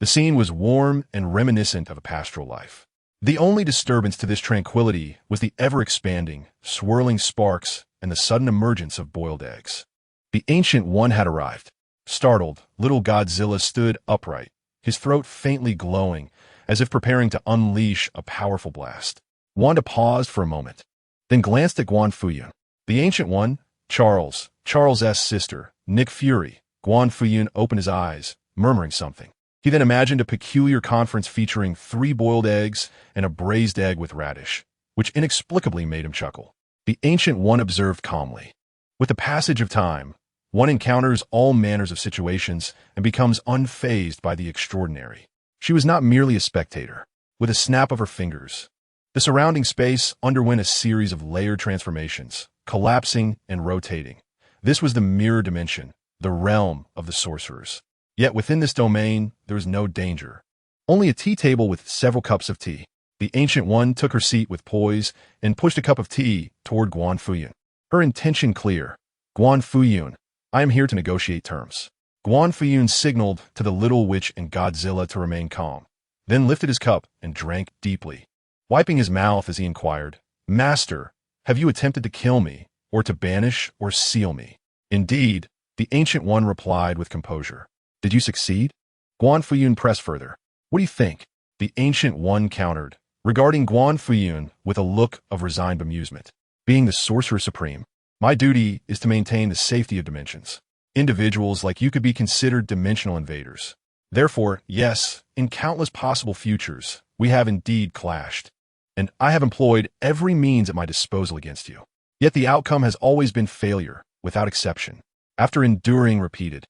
The scene was warm and reminiscent of a pastoral life. The only disturbance to this tranquility was the ever-expanding, swirling sparks and the sudden emergence of boiled eggs. The Ancient One had arrived. Startled, little Godzilla stood upright, his throat faintly glowing, as if preparing to unleash a powerful blast. Wanda paused for a moment, then glanced at Guan Fuyun. The Ancient One, Charles's sister, Nick Fury. Guan Fuyun opened his eyes, murmuring something. He then imagined a peculiar conference featuring 3 boiled eggs and a braised egg with radish, which inexplicably made him chuckle. The Ancient One observed calmly. With the passage of time, one encounters all manners of situations and becomes unfazed by the extraordinary. She was not merely a spectator. With a snap of her fingers, the surrounding space underwent a series of layered transformations, collapsing and rotating. This was the mirror dimension, the realm of the sorcerers. Yet within this domain, there was no danger. Only a tea table with several cups of tea. The Ancient One took her seat with poise and pushed a cup of tea toward Guan Fuyun. Her intention clear. Guan Fuyun, I am here to negotiate terms. Guan Fuyun signaled to the little witch and Godzilla to remain calm, then lifted his cup and drank deeply. Wiping his mouth as he inquired, Master, have you attempted to kill me, or to banish or seal me? Indeed, the Ancient One replied with composure. Did you succeed? Guan Fuyun pressed further. What do you think? The Ancient One countered, regarding Guan Fuyun with a look of resigned amusement. Being the Sorcerer Supreme, my duty is to maintain the safety of dimensions. Individuals like you could be considered dimensional invaders. Therefore, yes, in countless possible futures, we have indeed clashed. And I have employed every means at my disposal against you. Yet the outcome has always been failure, without exception. After enduring repeated,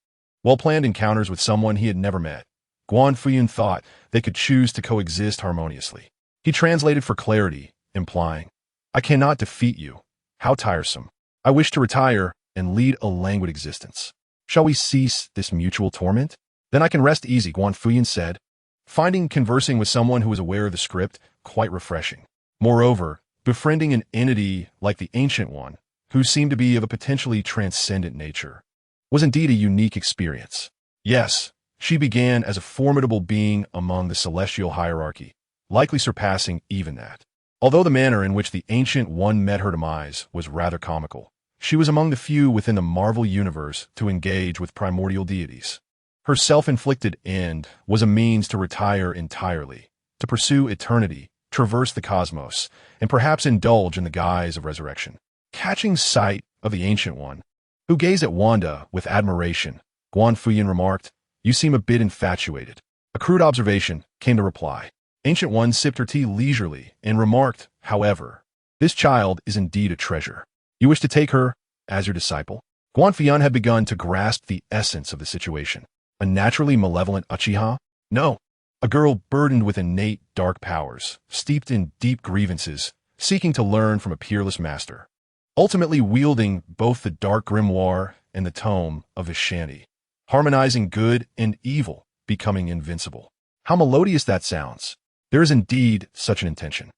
well-planned encounters with someone he had never met, Guan Fuyun thought they could choose to coexist harmoniously. He translated for clarity, implying, I cannot defeat you. How tiresome. I wish to retire and lead a languid existence. Shall we cease this mutual torment? Then I can rest easy, Guan Fuyun said, finding conversing with someone who was aware of the script quite refreshing. Moreover, befriending an entity like the Ancient One, who seemed to be of a potentially transcendent nature, was indeed a unique experience. Yes, she began as a formidable being among the celestial hierarchy, likely surpassing even that. Although the manner in which the Ancient One met her demise was rather comical, she was among the few within the Marvel universe to engage with primordial deities. Her self-inflicted end was a means to retire entirely, to pursue eternity, traverse the cosmos, and perhaps indulge in the guise of resurrection. Catching sight of the Ancient One, who gazed at Wanda with admiration, Guan Fuyun remarked, You seem a bit infatuated. A crude observation, came the reply. Ancient One sipped her tea leisurely and remarked, however, This child is indeed a treasure. You wish to take her as your disciple? Guan Fuyun had begun to grasp the essence of the situation. A naturally malevolent Uchiha? No. A girl burdened with innate dark powers, steeped in deep grievances, seeking to learn from a peerless master. Ultimately wielding both the dark grimoire and the tome of the shanty, harmonizing good and evil, becoming invincible. How melodious that sounds. There is indeed such an intention.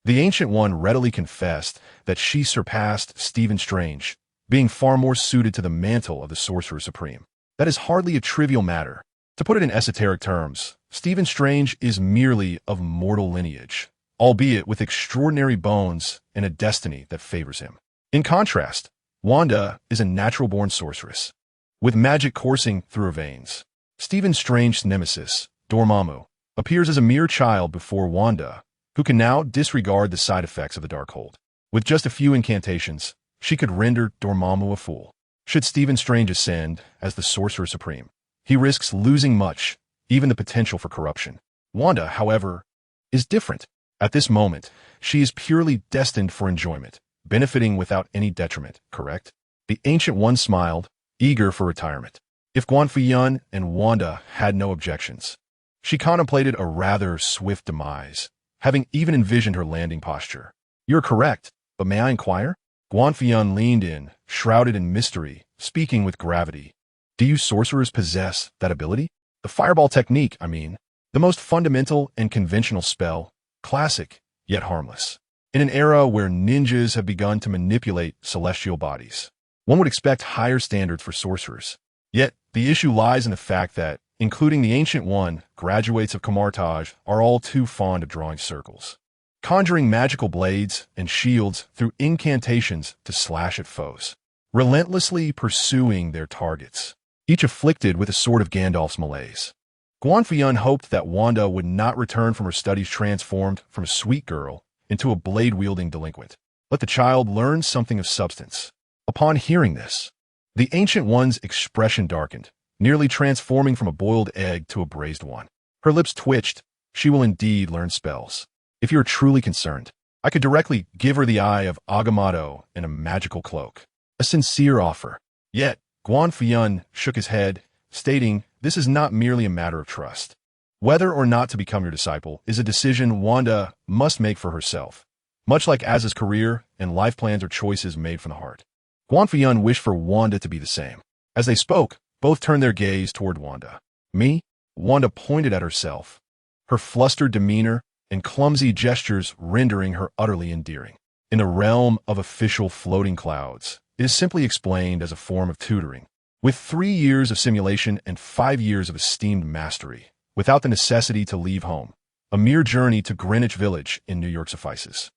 The Ancient One readily confessed that she surpassed Stephen Strange, being far more suited to the mantle of the Sorcerer Supreme. That is hardly a trivial matter. To put it in esoteric terms, Stephen Strange is merely of mortal lineage, albeit with extraordinary bones and a destiny that favors him. In contrast, Wanda is a natural-born sorceress, with magic coursing through her veins. Stephen Strange's nemesis, Dormammu, appears as a mere child before Wanda, who can now disregard the side effects of the Darkhold. With just a few incantations, she could render Dormammu a fool. Should Stephen Strange ascend as the Sorcerer Supreme, he risks losing much, even the potential for corruption. Wanda, however, is different. At this moment, she is purely destined for enjoyment, benefiting without any detriment, correct? The Ancient One smiled, eager for retirement. If Guan Fuyun and Wanda had no objections, she contemplated a rather swift demise, having even envisioned her landing posture. You're correct, but may I inquire? Guan Fuyun leaned in, shrouded in mystery, speaking with gravity. Do you sorcerers possess that ability? The fireball technique, I mean. The most fundamental and conventional spell, classic, yet harmless. In an era where ninjas have begun to manipulate celestial bodies, one would expect higher standards for sorcerers. Yet, the issue lies in the fact that, including the Ancient One, graduates of Kamartaj are all too fond of drawing circles, conjuring magical blades and shields through incantations to slash at foes, relentlessly pursuing their targets, each afflicted with a sort of Gandalf's malaise. Guan Fuyun hoped that Wanda would not return from her studies transformed from a sweet girl into a blade-wielding delinquent. Let the child learn something of substance. Upon hearing this, the Ancient One's expression darkened, nearly transforming from a boiled egg to a braised one. Her lips twitched. She will indeed learn spells. If you are truly concerned, I could directly give her the Eye of Agamotto and a magical cloak. A sincere offer. Yet, Guan Fuyun shook his head, stating, this is not merely a matter of trust. Whether or not to become your disciple is a decision Wanda must make for herself, much like Az's career and life plans are choices made from the heart. Guan Fuyun wished for Wanda to be the same. As they spoke, both turned their gaze toward Wanda. Me? Wanda pointed at herself, her flustered demeanor and clumsy gestures rendering her utterly endearing. In a realm of official floating clouds, it is simply explained as a form of tutoring. With 3 years of simulation and 5 years of esteemed mastery, without the necessity to leave home, a mere journey to Greenwich Village in New York suffices.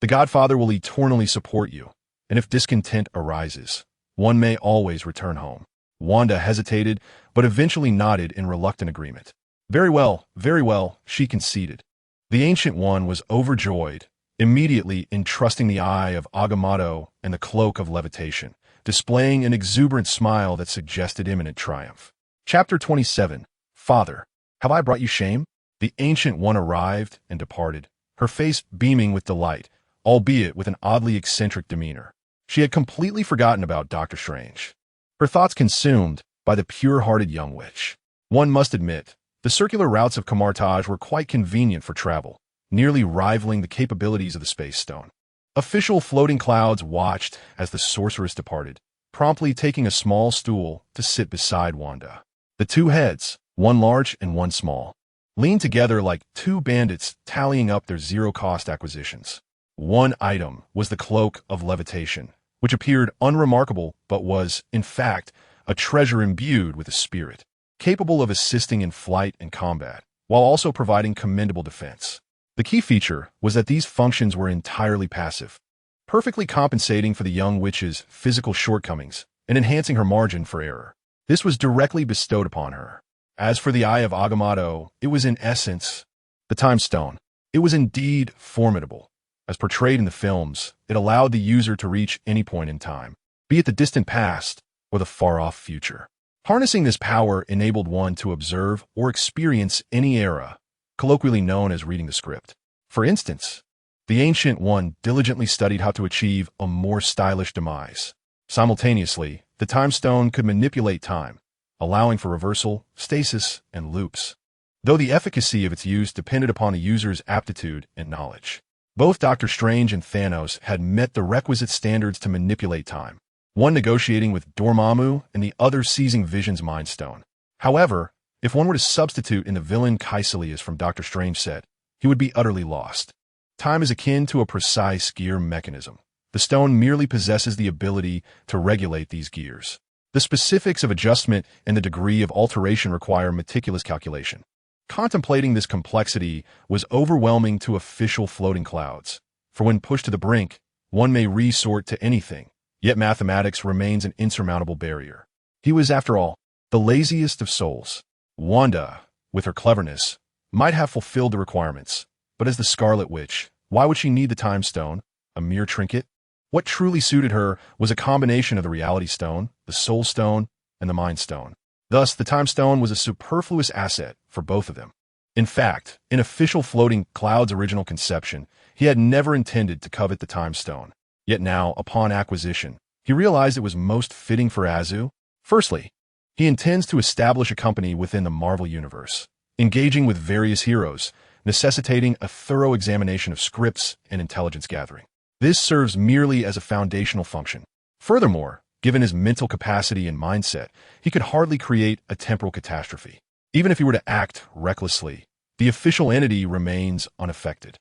The Godfather will eternally support you, and if discontent arises, one may always return home. Wanda hesitated, but eventually nodded in reluctant agreement. Very well, she conceded. The Ancient One was overjoyed, immediately entrusting the Eye of Agamotto and the Cloak of Levitation, displaying an exuberant smile that suggested imminent triumph. Chapter 27. Father, have I brought you shame? The Ancient One arrived and departed, her face beaming with delight, albeit with an oddly eccentric demeanor. She had completely forgotten about Dr. Strange, her thoughts consumed by the pure-hearted young witch. One must admit, the circular routes of Kamartaj were quite convenient for travel, nearly rivaling the capabilities of the Space Stone. Official floating clouds watched as the sorceress departed, promptly taking a small stool to sit beside Wanda. The two heads, one large and one small, leaned together like two bandits tallying up their zero-cost acquisitions. One item was the Cloak of Levitation, which appeared unremarkable but was, in fact, a treasure imbued with a spirit, capable of assisting in flight and combat, while also providing commendable defense. The key feature was that these functions were entirely passive, perfectly compensating for the young witch's physical shortcomings and enhancing her margin for error. This was directly bestowed upon her. As for the Eye of Agamotto, it was in essence the Time Stone. It was indeed formidable. As portrayed in the films, it allowed the user to reach any point in time, be it the distant past or the far-off future. Harnessing this power enabled one to observe or experience any era, colloquially known as reading the script. For instance, the Ancient One diligently studied how to achieve a more stylish demise. Simultaneously, the Time Stone could manipulate time, allowing for reversal, stasis, and loops, though the efficacy of its use depended upon the user's aptitude and knowledge. Both Doctor Strange and Thanos had met the requisite standards to manipulate time, one negotiating with Dormammu and the other seizing Vision's Mind Stone. However, if one were to substitute in the villain Caecilius from Doctor Strange set, he would be utterly lost. Time is akin to a precise gear mechanism. The stone merely possesses the ability to regulate these gears. The specifics of adjustment and the degree of alteration require meticulous calculation. Contemplating this complexity was overwhelming to official floating clouds, for when pushed to the brink, one may resort to anything, yet mathematics remains an insurmountable barrier. He was, after all, the laziest of souls. Wanda, with her cleverness, might have fulfilled the requirements, but as the Scarlet Witch, why would she need the Time Stone, a mere trinket? What truly suited her was a combination of the Reality Stone, the Soul Stone, and the Mind Stone. Thus, the Time Stone was a superfluous asset for both of them. In fact, in official Floating Cloud's original conception, he had never intended to covet the Time Stone. Yet now, upon acquisition, he realized it was most fitting for Azu. Firstly, he intends to establish a company within the Marvel Universe, engaging with various heroes, necessitating a thorough examination of scripts and intelligence gathering. This serves merely as a foundational function. Furthermore, given his mental capacity and mindset, he could hardly create a temporal catastrophe. Even if he were to act recklessly, the official entity remains unaffected.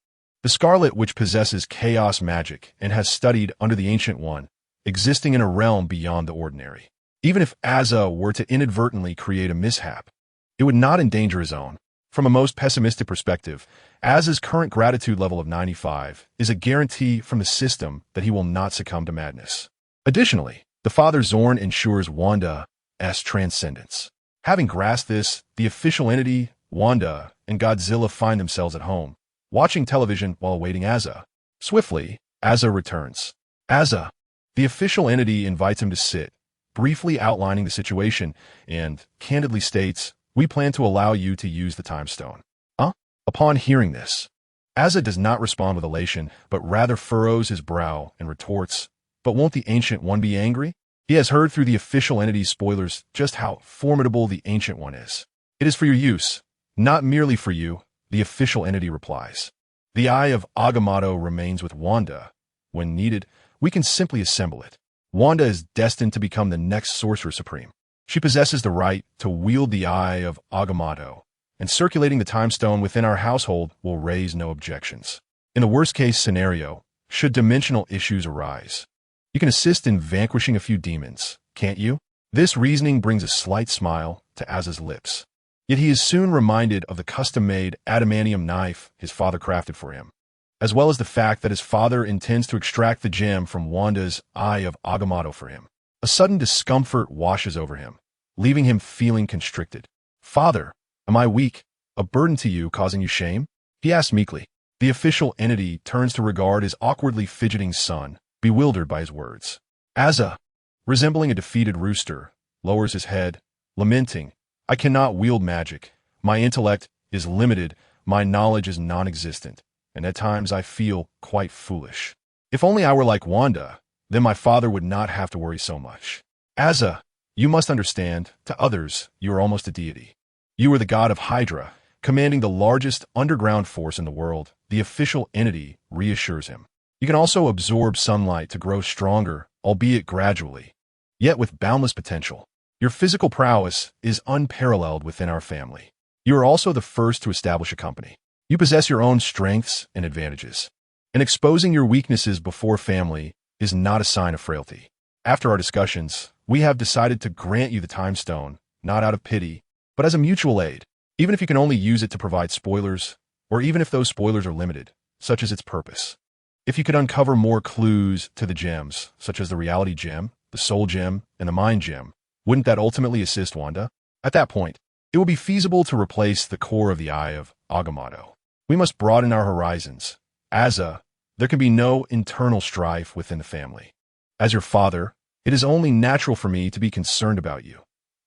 The Scarlet Witch possesses chaos magic and has studied under the Ancient One, existing in a realm beyond the ordinary. Even if Asa were to inadvertently create a mishap, it would not endanger his own. From a most pessimistic perspective, Asa's current gratitude level of 95 is a guarantee from the system that he will not succumb to madness. Additionally, the Father Zorn ensures Wanda's transcendence. Having grasped this, the official entity, Wanda, and Godzilla find themselves at home, watching television while awaiting Asa. Swiftly, Asa returns. Asa, the official entity, invites him to sit, briefly outlining the situation, and candidly states, "We plan to allow you to use the time stone." Upon hearing this, Asa does not respond with elation, but rather furrows his brow and retorts, "But won't the Ancient One be angry?" He has heard through the official entity's spoilers just how formidable the Ancient One is. "It is for your use, not merely for you," the official entity replies. "The Eye of Agamotto remains with Wanda. When needed, we can simply assemble it. Wanda is destined to become the next Sorcerer Supreme. She possesses the right to wield the Eye of Agamotto, and circulating the time stone within our household will raise no objections. In the worst-case scenario, should dimensional issues arise, you can assist in vanquishing a few demons, can't you?" This reasoning brings a slight smile to Asa's lips. Yet he is soon reminded of the custom-made adamantium knife his father crafted for him, as well as the fact that his father intends to extract the gem from Wanda's Eye of Agamotto for him. A sudden discomfort washes over him, leaving him feeling constricted. "Father, am I weak, a burden to you, causing you shame?" he asks meekly. The official entity turns to regard his awkwardly fidgeting son, bewildered by his words. Asa, resembling a defeated rooster, lowers his head, lamenting, "I cannot wield magic. My intellect is limited, my knowledge is non-existent, and at times I feel quite foolish. If only I were like Wanda, then my father would not have to worry so much. Asa, you must understand, to others, you are almost a deity. You are the god of Hydra, commanding the largest underground force in the world," the official entity reassures him. "You can also absorb sunlight to grow stronger, albeit gradually, yet with boundless potential. Your physical prowess is unparalleled within our family. You are also the first to establish a company. You possess your own strengths and advantages, and exposing your weaknesses before family is not a sign of frailty. After our discussions, we have decided to grant you the time stone, not out of pity, but as a mutual aid, even if you can only use it to provide spoilers, or even if those spoilers are limited, such as its purpose. If you could uncover more clues to the gems, such as the reality gem, the soul gem, and the mind gem, wouldn't that ultimately assist Wanda? At that point, it will be feasible to replace the core of the Eye of Agamotto. We must broaden our horizons. Asa, there can be no internal strife within the family. As your father, it is only natural for me to be concerned about you.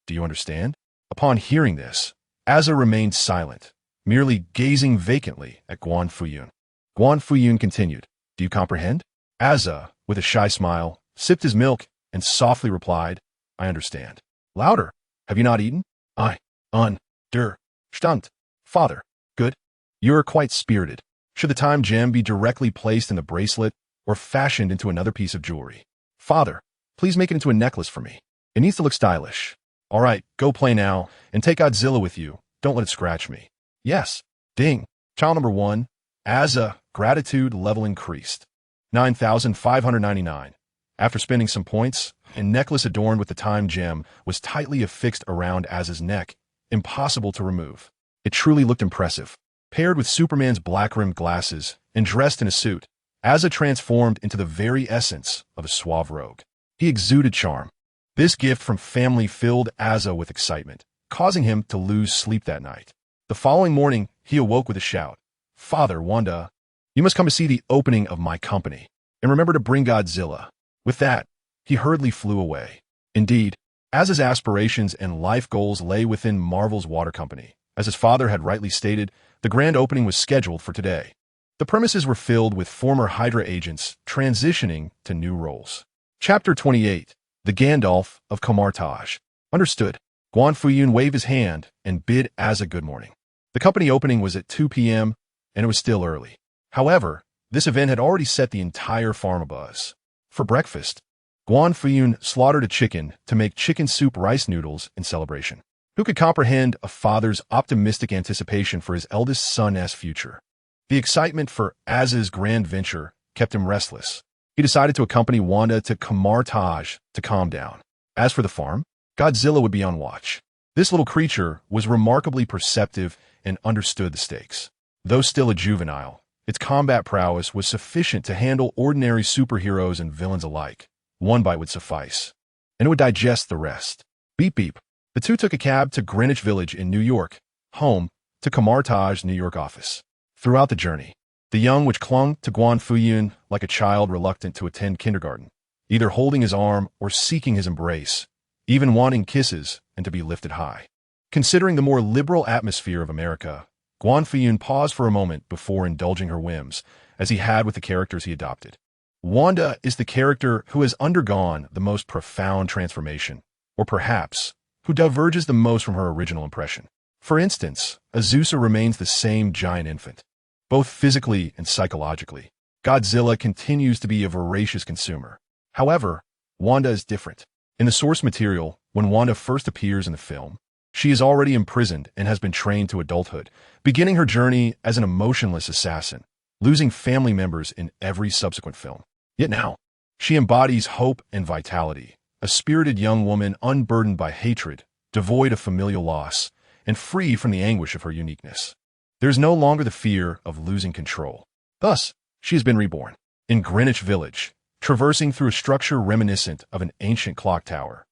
Do you understand?" Upon hearing this, Asa remained silent, merely gazing vacantly at Guan Fuyun. Guan Fuyun continued, "Do you comprehend?" Asa, with a shy smile, sipped his milk and softly replied, "I understand." Louder, "Have you not eaten?" "I understand, father." "Good. You are quite spirited. Should the time gem be directly placed in the bracelet or fashioned into another piece of jewelry?" "Father, please make it into a necklace for me. It needs to look stylish." "All right, go play now, and take Godzilla with you. Don't let it scratch me." "Yes." Ding. Child number 1. Asa, gratitude level increased. 9,599. After spending some points, a necklace adorned with the time gem was tightly affixed around Asa's neck, impossible to remove. It truly looked impressive. Paired with Superman's black-rimmed glasses and dressed in a suit, Asa transformed into the very essence of a suave rogue. He exuded charm. This gift from family filled Asa with excitement, causing him to lose sleep that night. The following morning, he awoke with a shout. "Father, Wanda, you must come to see the opening of my company, and remember to bring Godzilla." With that, he hurriedly flew away. Indeed, Asa's aspirations and life goals lay within Marvel's water company. As his father had rightly stated, the grand opening was scheduled for today. The premises were filled with former Hydra agents transitioning to new roles. Chapter 28. The Gandalf of Comartage. Understood. Guan Fuyun waved his hand and bid Asa good morning. The company opening was at 2 p.m., and it was still early. However, this event had already set the entire farm abuzz. For breakfast, Guan Fuyun slaughtered a chicken to make chicken soup rice noodles in celebration. Who could comprehend a father's optimistic anticipation for his eldest son's future? The excitement for Az's grand venture kept him restless. He decided to accompany Wanda to Kamartaj to calm down. As for the farm, Godzilla would be on watch. This little creature was remarkably perceptive and understood the stakes. Though still a juvenile, its combat prowess was sufficient to handle ordinary superheroes and villains alike. One bite would suffice, and it would digest the rest. Beep beep. The two took a cab to Greenwich Village in New York, home to Kamartaj's New York office. Throughout the journey, the young witch clung to Guan Fuyun like a child reluctant to attend kindergarten, either holding his arm or seeking his embrace, even wanting kisses and to be lifted high. Considering the more liberal atmosphere of America, Guan Fuyun paused for a moment before indulging her whims, as he had with the characters he adopted. Wanda is the character who has undergone the most profound transformation, or perhaps, who diverges the most from her original impression. For instance, Azusa remains the same giant infant, both physically and psychologically. Godzilla continues to be a voracious consumer. However, Wanda is different. In the source material, when Wanda first appears in the film, she is already imprisoned and has been trained to adulthood, beginning her journey as an emotionless assassin, losing family members in every subsequent film. Yet now, she embodies hope and vitality, a spirited young woman unburdened by hatred, devoid of familial loss, and free from the anguish of her uniqueness. There is no longer the fear of losing control. Thus, she has been reborn. In Greenwich Village, traversing through a structure reminiscent of an ancient clock tower,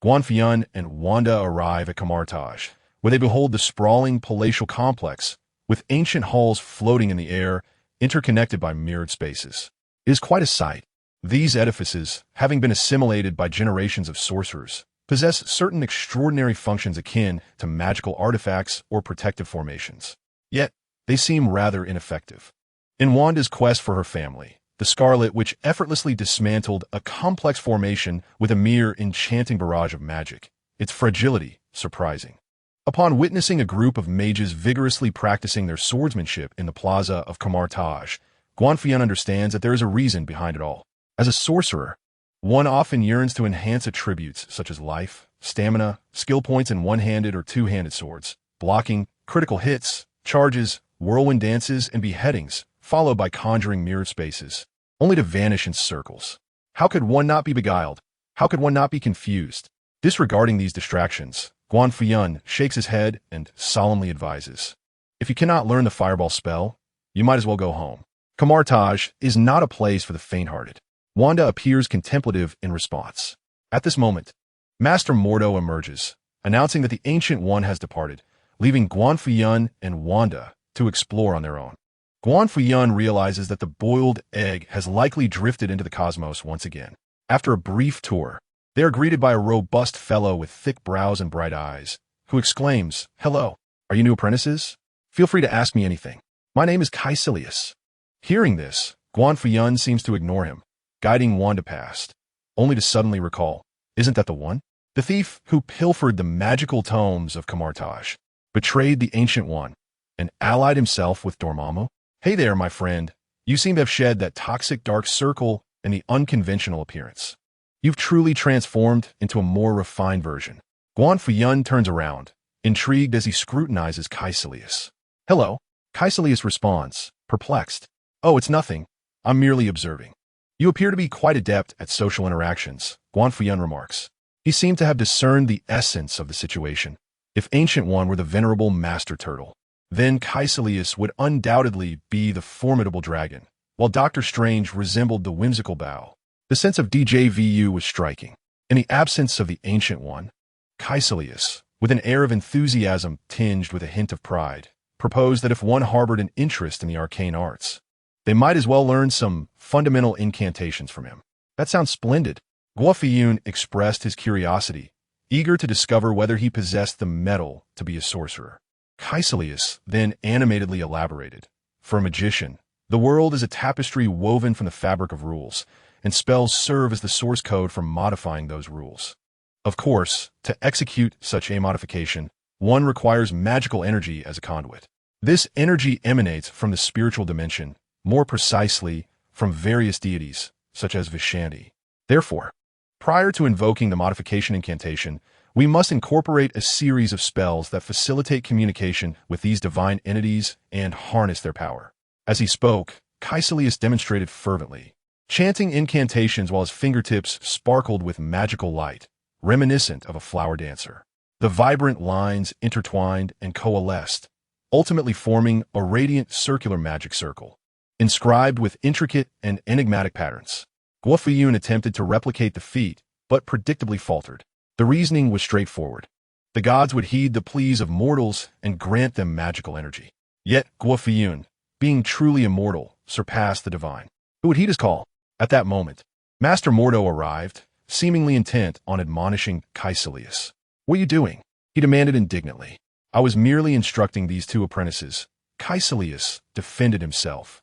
Guan Fuyun and Wanda arrive at Kamartaj, where they behold the sprawling palatial complex with ancient halls floating in the air, interconnected by mirrored spaces. It is quite a sight. These edifices, having been assimilated by generations of sorcerers, possess certain extraordinary functions akin to magical artifacts or protective formations. Yet, they seem rather ineffective. In Wanda's quest for her family, the Scarlet Witch effortlessly dismantled a complex formation with a mere enchanting barrage of magic, its fragility surprising. Upon witnessing a group of mages vigorously practicing their swordsmanship in the plaza of Kamartaj, Guan Fuyun understands that there is a reason behind it all. As a sorcerer, one often yearns to enhance attributes such as life, stamina, skill points in one-handed or two-handed swords, blocking, critical hits, charges, whirlwind dances, and beheadings, followed by conjuring mirrored spaces, only to vanish in circles. How could one not be beguiled? How could one not be confused? Disregarding these distractions, Guan Fuyun shakes his head and solemnly advises, if you cannot learn the fireball spell, you might as well go home. Kamartaj is not a place for the faint-hearted. Wanda appears contemplative in response. At this moment, Master Mordo emerges, announcing that the Ancient One has departed, leaving Guan Fuyun and Wanda to explore on their own. Guan Fuyun realizes that the boiled egg has likely drifted into the cosmos once again. After a brief tour, they are greeted by a robust fellow with thick brows and bright eyes, who exclaims, "Hello, are you new apprentices? Feel free to ask me anything. My name is Caecilius." Hearing this, Guan Fuyun seems to ignore him, guiding Wanda past, only to suddenly recall, isn't that the one? The thief who pilfered the magical tomes of Kamartaj, betrayed the Ancient One, and allied himself with Dormammu? Hey there, my friend. You seem to have shed that toxic dark circle and the unconventional appearance. You've truly transformed into a more refined version. Guan Fuyun turns around, intrigued as he scrutinizes Caecilius. Hello, Caecilius responds, perplexed. Oh, it's nothing. I'm merely observing. You appear to be quite adept at social interactions, Guan Fuyun remarks. He seemed to have discerned the essence of the situation. If Ancient One were the venerable Master Turtle, then Caecilius would undoubtedly be the formidable dragon, while Doctor Strange resembled the whimsical Bao. The sense of DJVU was striking. In the absence of the Ancient One, Caecilius, with an air of enthusiasm tinged with a hint of pride, proposed that if one harbored an interest in the arcane arts, they might as well learn some fundamental incantations from him. That sounds splendid. Guan Fuyun expressed his curiosity, eager to discover whether he possessed the mettle to be a sorcerer. Caecilius then animatedly elaborated. For a magician, the world is a tapestry woven from the fabric of rules, and spells serve as the source code for modifying those rules. Of course, to execute such a modification, one requires magical energy as a conduit. This energy emanates from the spiritual dimension, more precisely, from various deities, such as Vishanti. Therefore, prior to invoking the modification incantation, we must incorporate a series of spells that facilitate communication with these divine entities and harness their power. As he spoke, Caecilius demonstrated fervently, chanting incantations while his fingertips sparkled with magical light, reminiscent of a flower dancer. The vibrant lines intertwined and coalesced, ultimately forming a radiant circular magic circle, inscribed with intricate and enigmatic patterns. Guan Fuyun attempted to replicate the feat, but predictably faltered. The reasoning was straightforward. The gods would heed the pleas of mortals and grant them magical energy. Yet Guan Fuyun, being truly immortal, surpassed the divine. Who would heed his call? At that moment, Master Mordo arrived, seemingly intent on admonishing Caecilius. "What are you doing?" he demanded indignantly. "I was merely instructing these two apprentices." Caecilius defended himself,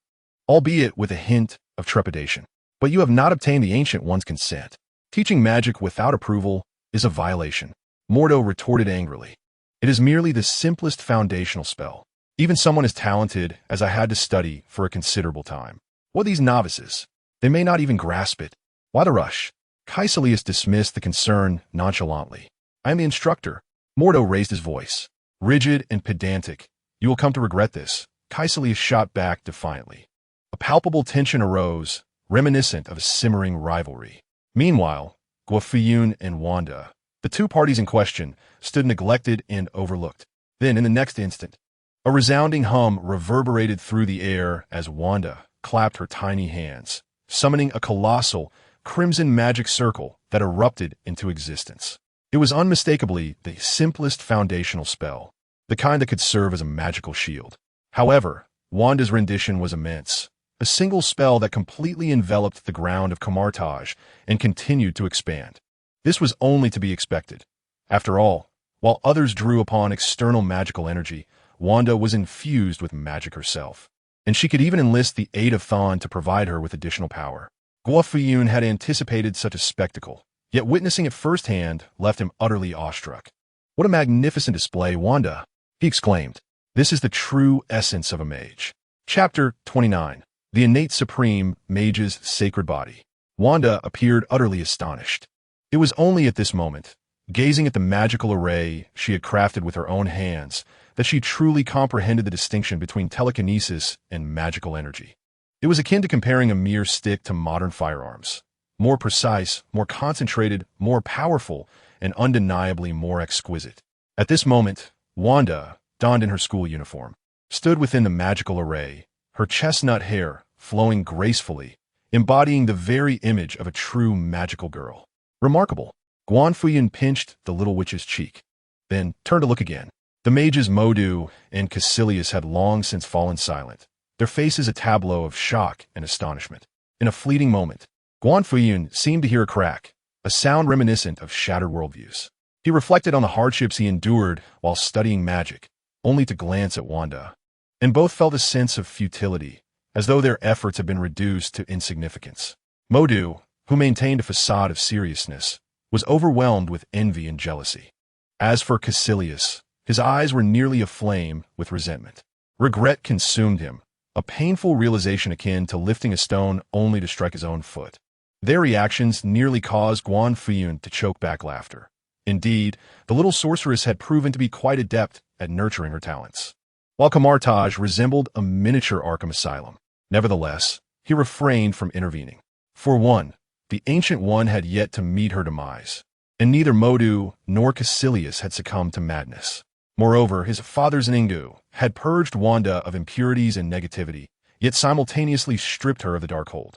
albeit with a hint of trepidation. "But you have not obtained the Ancient One's consent. Teaching magic without approval is a violation." Mordo retorted angrily. "It is merely the simplest foundational spell. Even someone as talented as I had to study for a considerable time. What are these novices? They may not even grasp it. Why the rush?" Caecilius dismissed the concern nonchalantly. "I am the instructor." Mordo raised his voice, rigid and pedantic. "You will come to regret this." Caecilius shot back defiantly. A palpable tension arose, reminiscent of a simmering rivalry. Meanwhile, Guan Fuyun and Wanda, the two parties in question, stood neglected and overlooked. Then, in the next instant, a resounding hum reverberated through the air as Wanda clapped her tiny hands, summoning a colossal, crimson magic circle that erupted into existence. It was unmistakably the simplest foundational spell, the kind that could serve as a magical shield. However, Wanda's rendition was immense, a single spell that completely enveloped the ground of Camartage and continued to expand. This was only to be expected. After all, while others drew upon external magical energy, Wanda was infused with magic herself, and she could even enlist the aid of Thon to provide her with additional power. Guan Fuyun had anticipated such a spectacle, yet witnessing it firsthand left him utterly awestruck. "What a magnificent display, Wanda!" he exclaimed. "This is the true essence of a mage." Chapter 29. The Innate Supreme Mage's Sacred Body. Wanda appeared utterly astonished. It was only at this moment, gazing at the magical array she had crafted with her own hands, that she truly comprehended the distinction between telekinesis and magical energy. It was akin to comparing a mere stick to modern firearms. More precise, more concentrated, more powerful, and undeniably more exquisite. At this moment, Wanda, donned in her school uniform, stood within the magical array, her chestnut hair flowing gracefully, embodying the very image of a true magical girl. "Remarkable." Guan Fuyun pinched the little witch's cheek, then turned to look again. The mages Modu and Caecilius had long since fallen silent, their faces a tableau of shock and astonishment. In a fleeting moment, Guan Fuyun seemed to hear a crack, a sound reminiscent of shattered worldviews. He reflected on the hardships he endured while studying magic, only to glance at Wanda. And both felt a sense of futility, as though their efforts had been reduced to insignificance. Modu, who maintained a facade of seriousness, was overwhelmed with envy and jealousy. As for Caecilius, his eyes were nearly aflame with resentment. Regret consumed him, a painful realization akin to lifting a stone only to strike his own foot. Their reactions nearly caused Guan Fuyun to choke back laughter. Indeed, the little sorceress had proven to be quite adept at nurturing her talents. While Camartage resembled a miniature Arkham Asylum, nevertheless, he refrained from intervening. For one, the Ancient One had yet to meet her demise, and neither Modu nor Caecilius had succumbed to madness. Moreover, his father's Ningu had purged Wanda of impurities and negativity, yet simultaneously stripped her of the Darkhold.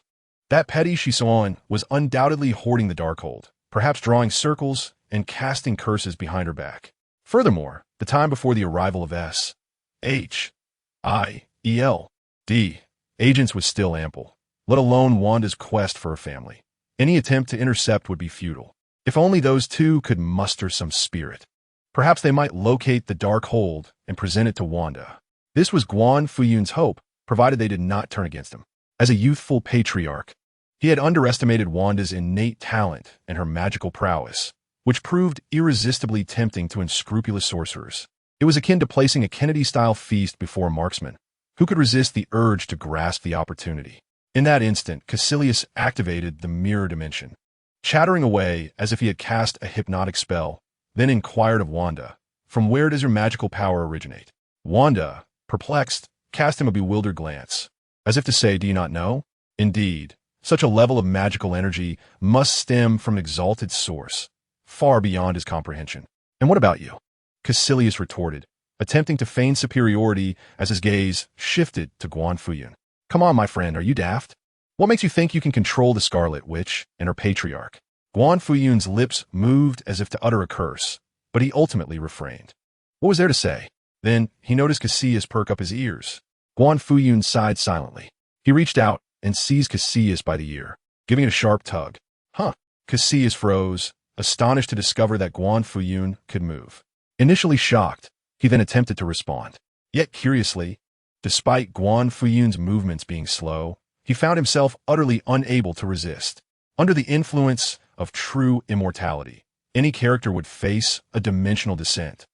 That petty Shisuan was undoubtedly hoarding the Darkhold, perhaps drawing circles and casting curses behind her back. Furthermore, the time before the arrival of S.H.I.E.L.D. agents was still ample, let alone Wanda's quest for her family. Any attempt to intercept would be futile. If only those two could muster some spirit. Perhaps they might locate the Darkhold and present it to Wanda. This was Guan Fuyun's hope, provided they did not turn against him. As a youthful patriarch, he had underestimated Wanda's innate talent and her magical prowess, which proved irresistibly tempting to unscrupulous sorcerers. It was akin to placing a Kennedy-style feast before a marksman. Who could resist the urge to grasp the opportunity? In that instant, Caecilius activated the mirror dimension, chattering away as if he had cast a hypnotic spell, then inquired of Wanda, "From where does your magical power originate?" Wanda, perplexed, cast him a bewildered glance. As if to say, do you not know? Indeed, such a level of magical energy must stem from an exalted source, far beyond his comprehension. And what about you? Caecilius retorted, attempting to feign superiority as his gaze shifted to Guan Fuyun. Come on, my friend, are you daft? What makes you think you can control the Scarlet Witch and her patriarch? Guan Fuyun's lips moved as if to utter a curse, but he ultimately refrained. What was there to say? Then he noticed Caecilius perk up his ears. Guan Fuyun sighed silently. He reached out and seized Caecilius by the ear, giving it a sharp tug. Huh. Caecilius froze, astonished to discover that Guan Fuyun could move. Initially shocked, he then attempted to respond. Yet curiously, despite Guan Fuyun's movements being slow, he found himself utterly unable to resist. Under the influence of true immortality, any character would face a dimensional descent.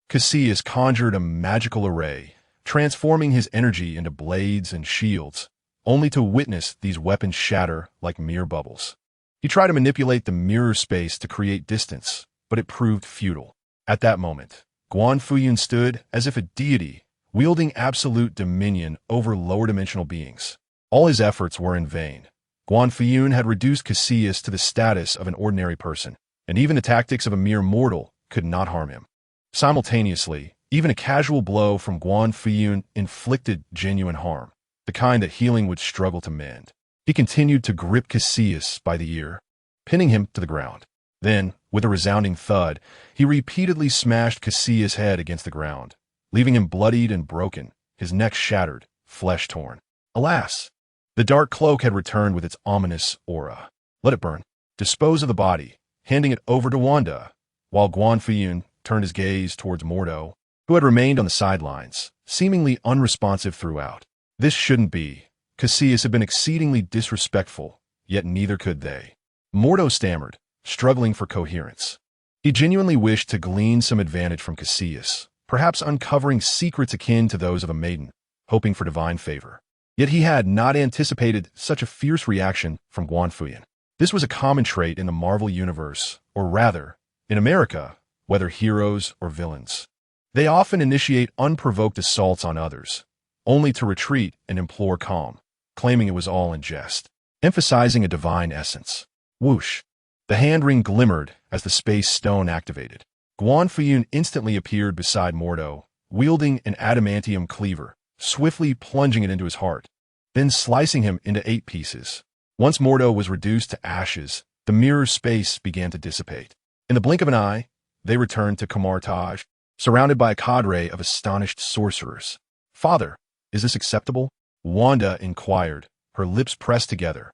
Caecilius conjured a magical array, transforming his energy into blades and shields, only to witness these weapons shatter like mere bubbles. He tried to manipulate the mirror space to create distance, but it proved futile. At that moment, Guan Fuyun stood as if a deity, wielding absolute dominion over lower-dimensional beings. All his efforts were in vain. Guan Fuyun had reduced Caecilius to the status of an ordinary person, and even the tactics of a mere mortal could not harm him. Simultaneously, even a casual blow from Guan Fuyun inflicted genuine harm, the kind that healing would struggle to mend. He continued to grip Caecilius by the ear, pinning him to the ground. Then, with a resounding thud, he repeatedly smashed Caecilius' head against the ground, leaving him bloodied and broken, his neck shattered, flesh torn. Alas! The dark cloak had returned with its ominous aura. Let it burn. Dispose of the body, handing it over to Wanda, while Guan Fuyun turned his gaze towards Mordo, who had remained on the sidelines, seemingly unresponsive throughout. This shouldn't be. Caecilius had been exceedingly disrespectful, yet neither could they. Mordo stammered, struggling for coherence. He genuinely wished to glean some advantage from Caecilius, perhaps uncovering secrets akin to those of a maiden, hoping for divine favor. Yet he had not anticipated such a fierce reaction from Guan Fuyun. This was a common trait in the Marvel Universe, or rather, in America, whether heroes or villains. They often initiate unprovoked assaults on others, only to retreat and implore calm, claiming it was all in jest, emphasizing a divine essence. Whoosh! The hand ring glimmered as the space stone activated. Guan Fuyun instantly appeared beside Mordo, wielding an adamantium cleaver, swiftly plunging it into his heart, then slicing him into 8 pieces. Once Mordo was reduced to ashes, the mirror space began to dissipate. In the blink of an eye, they returned to Kamartaj, surrounded by a cadre of astonished sorcerers. Father, is this acceptable? Wanda inquired, her lips pressed together,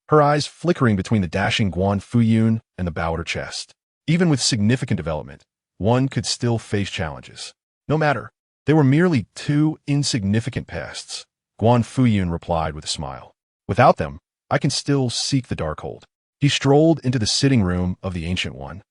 her eyes flickering between the dashing Guan Fuyun and the bow at her chest. Even with significant development, one could still face challenges. No matter. They were merely 2 insignificant pests, Guan Fuyun replied with a smile. Without them, I can still seek the Darkhold. He strolled into the sitting room of the Ancient One,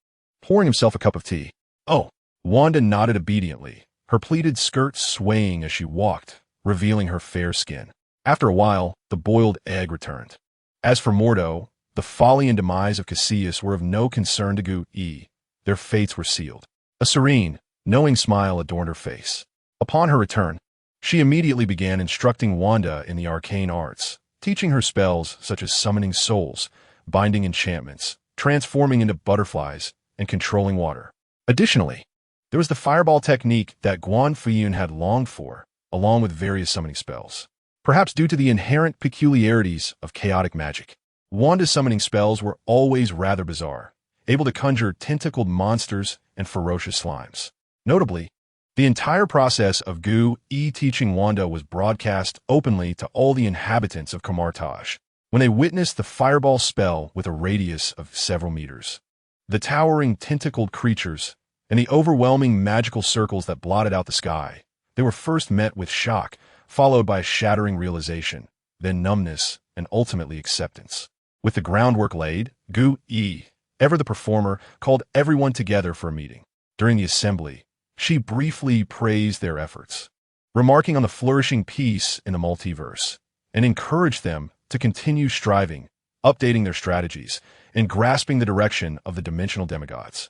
pouring himself a cup of tea. Oh, Wanda nodded obediently, her pleated skirt swaying as she walked, revealing her fair skin. After a while, the boiled egg returned. As for Mordo, the folly and demise of Caecilius were of no concern to Gu-E. Their fates were sealed. A serene, knowing smile adorned her face. Upon her return, she immediately began instructing Wanda in the arcane arts, teaching her spells such as summoning souls, binding enchantments, transforming into butterflies, and controlling water. Additionally, there was the fireball technique that Guan Fuyun had longed for, along with various summoning spells. Perhaps due to the inherent peculiarities of chaotic magic, Wanda's summoning spells were always rather bizarre, able to conjure tentacled monsters and ferocious slimes. Notably, the entire process of Gu-E teaching Wanda was broadcast openly to all the inhabitants of Kamartaj, when they witnessed the fireball spell with a radius of several meters. The towering tentacled creatures and the overwhelming magical circles that blotted out the sky, they were first met with shock, followed by a shattering realization, then numbness, and ultimately acceptance. With the groundwork laid, Gu-E, ever the performer, called everyone together for a meeting. During the assembly, she briefly praised their efforts, remarking on the flourishing peace in the multiverse, and encouraged them to continue striving, updating their strategies, and grasping the direction of the dimensional demigods.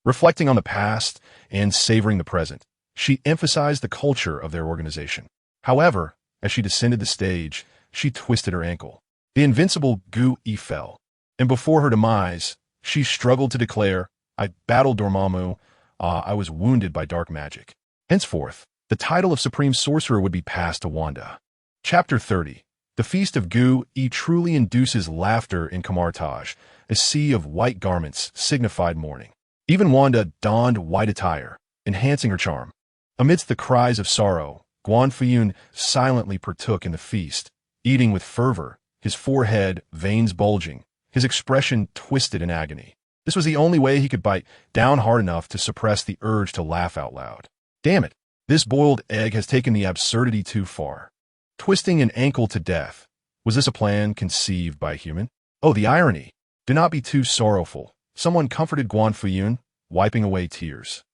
Reflecting on the past and savoring the present, she emphasized the culture of their organization. However, as she descended the stage, she twisted her ankle. The invincible Gu fell, and before her demise, she struggled to declare, "I battled Dormammu. I was wounded by dark magic." Henceforth, the title of Supreme Sorcerer would be passed to Wanda. Chapter 30. The Feast of Gu truly induces laughter in Camartage. A sea of white garments signified mourning. Even Wanda donned white attire, enhancing her charm. Amidst the cries of sorrow, Guan Fuyun silently partook in the feast, eating with fervor, his forehead, veins bulging, his expression twisted in agony. This was the only way he could bite down hard enough to suppress the urge to laugh out loud. Damn it, this boiled egg has taken the absurdity too far. Twisting an ankle to death. Was this a plan conceived by a human? Oh, the irony. Do not be too sorrowful. Someone comforted Guan Fuyun, wiping away tears.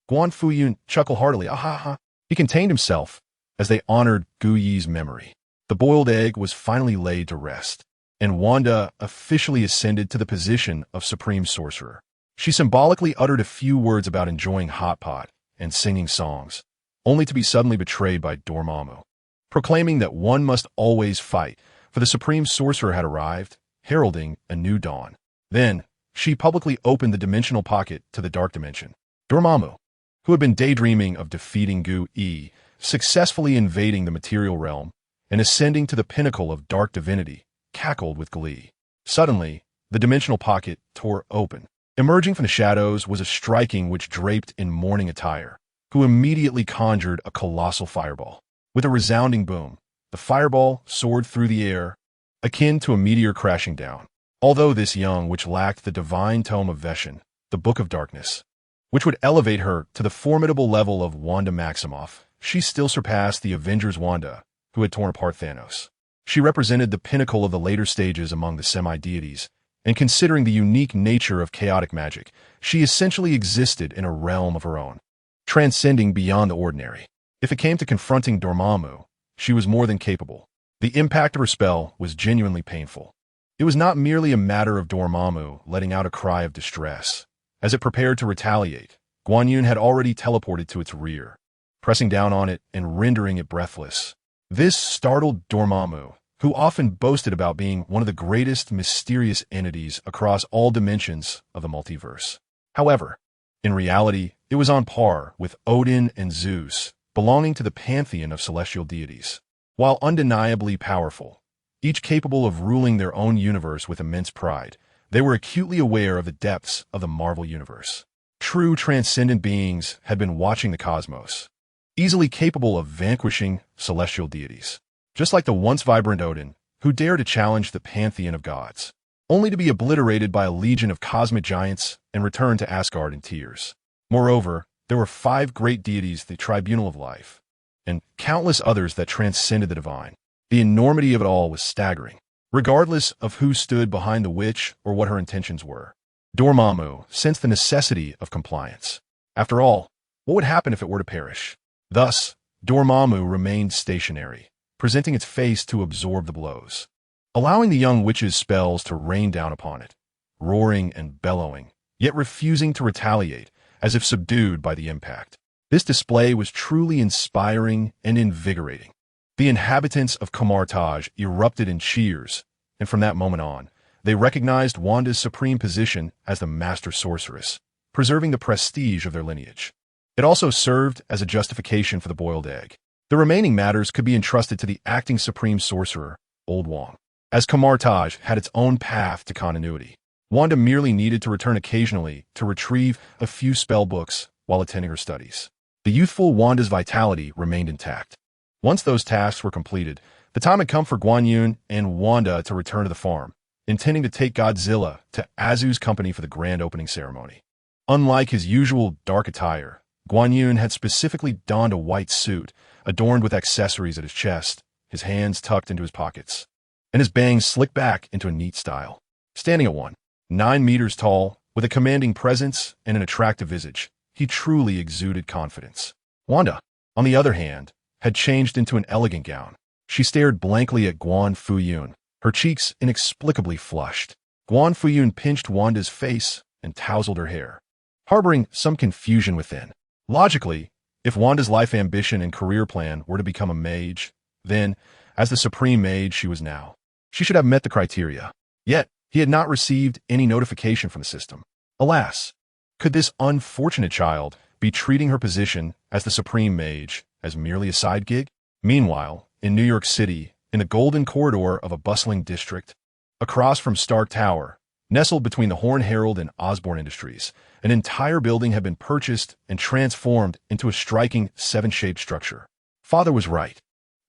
Guan Fuyun chuckled heartily. Ah. He contained himself as they honored Gu Yi's memory. The boiled egg was finally laid to rest, and Wanda officially ascended to the position of Supreme Sorcerer. She symbolically uttered a few words about enjoying hot pot and singing songs, only to be suddenly betrayed by Dormammu. Proclaiming that one must always fight, for the Supreme Sorcerer had arrived, heralding a new dawn. Then, she publicly opened the dimensional pocket to the dark dimension. Dormammu, who had been daydreaming of defeating Gu Yi, successfully invading the material realm and ascending to the pinnacle of dark divinity, cackled with glee. Suddenly, the dimensional pocket tore open. Emerging from the shadows was a striking witch draped in mourning attire, who immediately conjured a colossal fireball. With a resounding boom, the fireball soared through the air, akin to a meteor crashing down. Although this young witch lacked the divine tome of Veshin, the Book of Darkness, which would elevate her to the formidable level of Wanda Maximoff, she still surpassed the Avengers Wanda, who had torn apart Thanos. She represented the pinnacle of the later stages among the semi-deities, and considering the unique nature of chaotic magic, she essentially existed in a realm of her own, transcending beyond the ordinary. If it came to confronting Dormammu, she was more than capable. The impact of her spell was genuinely painful. It was not merely a matter of Dormammu letting out a cry of distress. As it prepared to retaliate, Guan Yun had already teleported to its rear, pressing down on it and rendering it breathless. This startled Dormammu, who often boasted about being one of the greatest mysterious entities across all dimensions of the multiverse. However, in reality, it was on par with Odin and Zeus, belonging to the pantheon of celestial deities. While undeniably powerful, each capable of ruling their own universe with immense pride, they were acutely aware of the depths of the Marvel Universe. True transcendent beings had been watching the cosmos, easily capable of vanquishing celestial deities. Just like the once vibrant Odin, who dared to challenge the pantheon of gods, only to be obliterated by a legion of cosmic giants and return to Asgard in tears. Moreover, there were 5 great deities, the tribunal of life, and countless others that transcended the divine. The enormity of it all was staggering, regardless of who stood behind the witch or what her intentions were. Dormammu sensed the necessity of compliance. After all, what would happen if it were to perish? Thus, Dormammu remained stationary, presenting its face to absorb the blows, allowing the young witch's spells to rain down upon it, roaring and bellowing, yet refusing to retaliate, as if subdued by the impact. This display was truly inspiring and invigorating. The inhabitants of Camartage erupted in cheers, and from that moment on, they recognized Wanda's supreme position as the Master Sorceress, preserving the prestige of their lineage. It also served as a justification for the boiled egg. The remaining matters could be entrusted to the acting Supreme Sorcerer, Old Wong. As Camartage had its own path to continuity, Wanda merely needed to return occasionally to retrieve a few spell books while attending her studies. The youthful Wanda's vitality remained intact. Once those tasks were completed, the time had come for Guan Yun and Wanda to return to the farm, intending to take Godzilla to Azu's company for the grand opening ceremony. Unlike his usual dark attire, Guan Yun had specifically donned a white suit, adorned with accessories at his chest, his hands tucked into his pockets, and his bangs slicked back into a neat style. Standing at 9 meters tall, with a commanding presence and an attractive visage, he truly exuded confidence. Wanda, on the other hand, had changed into an elegant gown. She stared blankly at Guan Fuyun, her cheeks inexplicably flushed. Guan Fuyun pinched Wanda's face and tousled her hair, harboring some confusion within. Logically, if Wanda's life ambition and career plan were to become a mage, then, As the supreme mage she was now, she should have met the criteria. Yet, he had not received any notification from the system. Alas, could this unfortunate child be treating her position as the supreme mage as merely a side gig? Meanwhile, in New York City, in the golden corridor of a bustling district, across from Stark Tower, nestled between the Horn Herald and Osborne Industries, an entire building had been purchased and transformed into a striking seven-shaped structure. Father was right.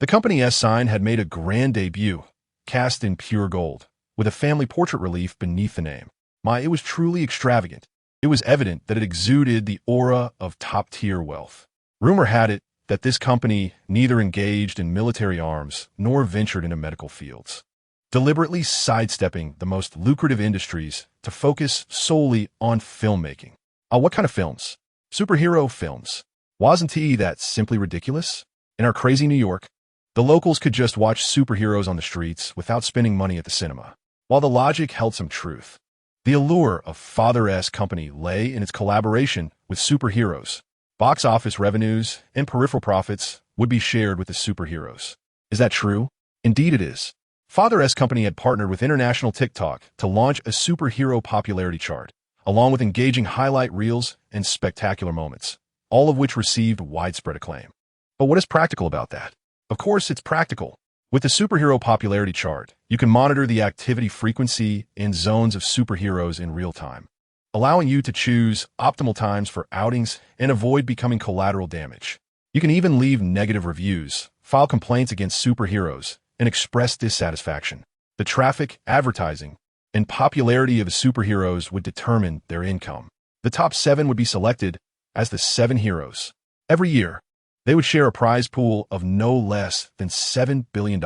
The company S sign had made a grand debut, cast in pure gold, with a family portrait relief beneath the name. It was truly extravagant. It was evident that it exuded the aura of top-tier wealth. Rumor had it that this company neither engaged in military arms nor ventured into medical fields, deliberately sidestepping the most lucrative industries to focus solely on filmmaking. What kind of films? Superhero films. Wasn't that simply ridiculous? In our crazy New York, the locals could just watch superheroes on the streets without spending money at the cinema. While the logic held some truth, the allure of Father-S company lay in its collaboration with superheroes. Box office revenues and peripheral profits would be shared with the superheroes. Is that true? Indeed it is. Father-S company had partnered with International TikTok to launch a superhero popularity chart, along with engaging highlight reels and spectacular moments, all of which received widespread acclaim. But what is practical about that? Of course, it's practical. With the superhero popularity chart, you can monitor the activity frequency and zones of superheroes in real time, allowing you to choose optimal times for outings and avoid becoming collateral damage. You can even leave negative reviews, file complaints against superheroes, and express dissatisfaction. The traffic, advertising, and popularity of the superheroes would determine their income. The top 7 would be selected as the 7 heroes. Every year, they would share a prize pool of no less than $7 billion.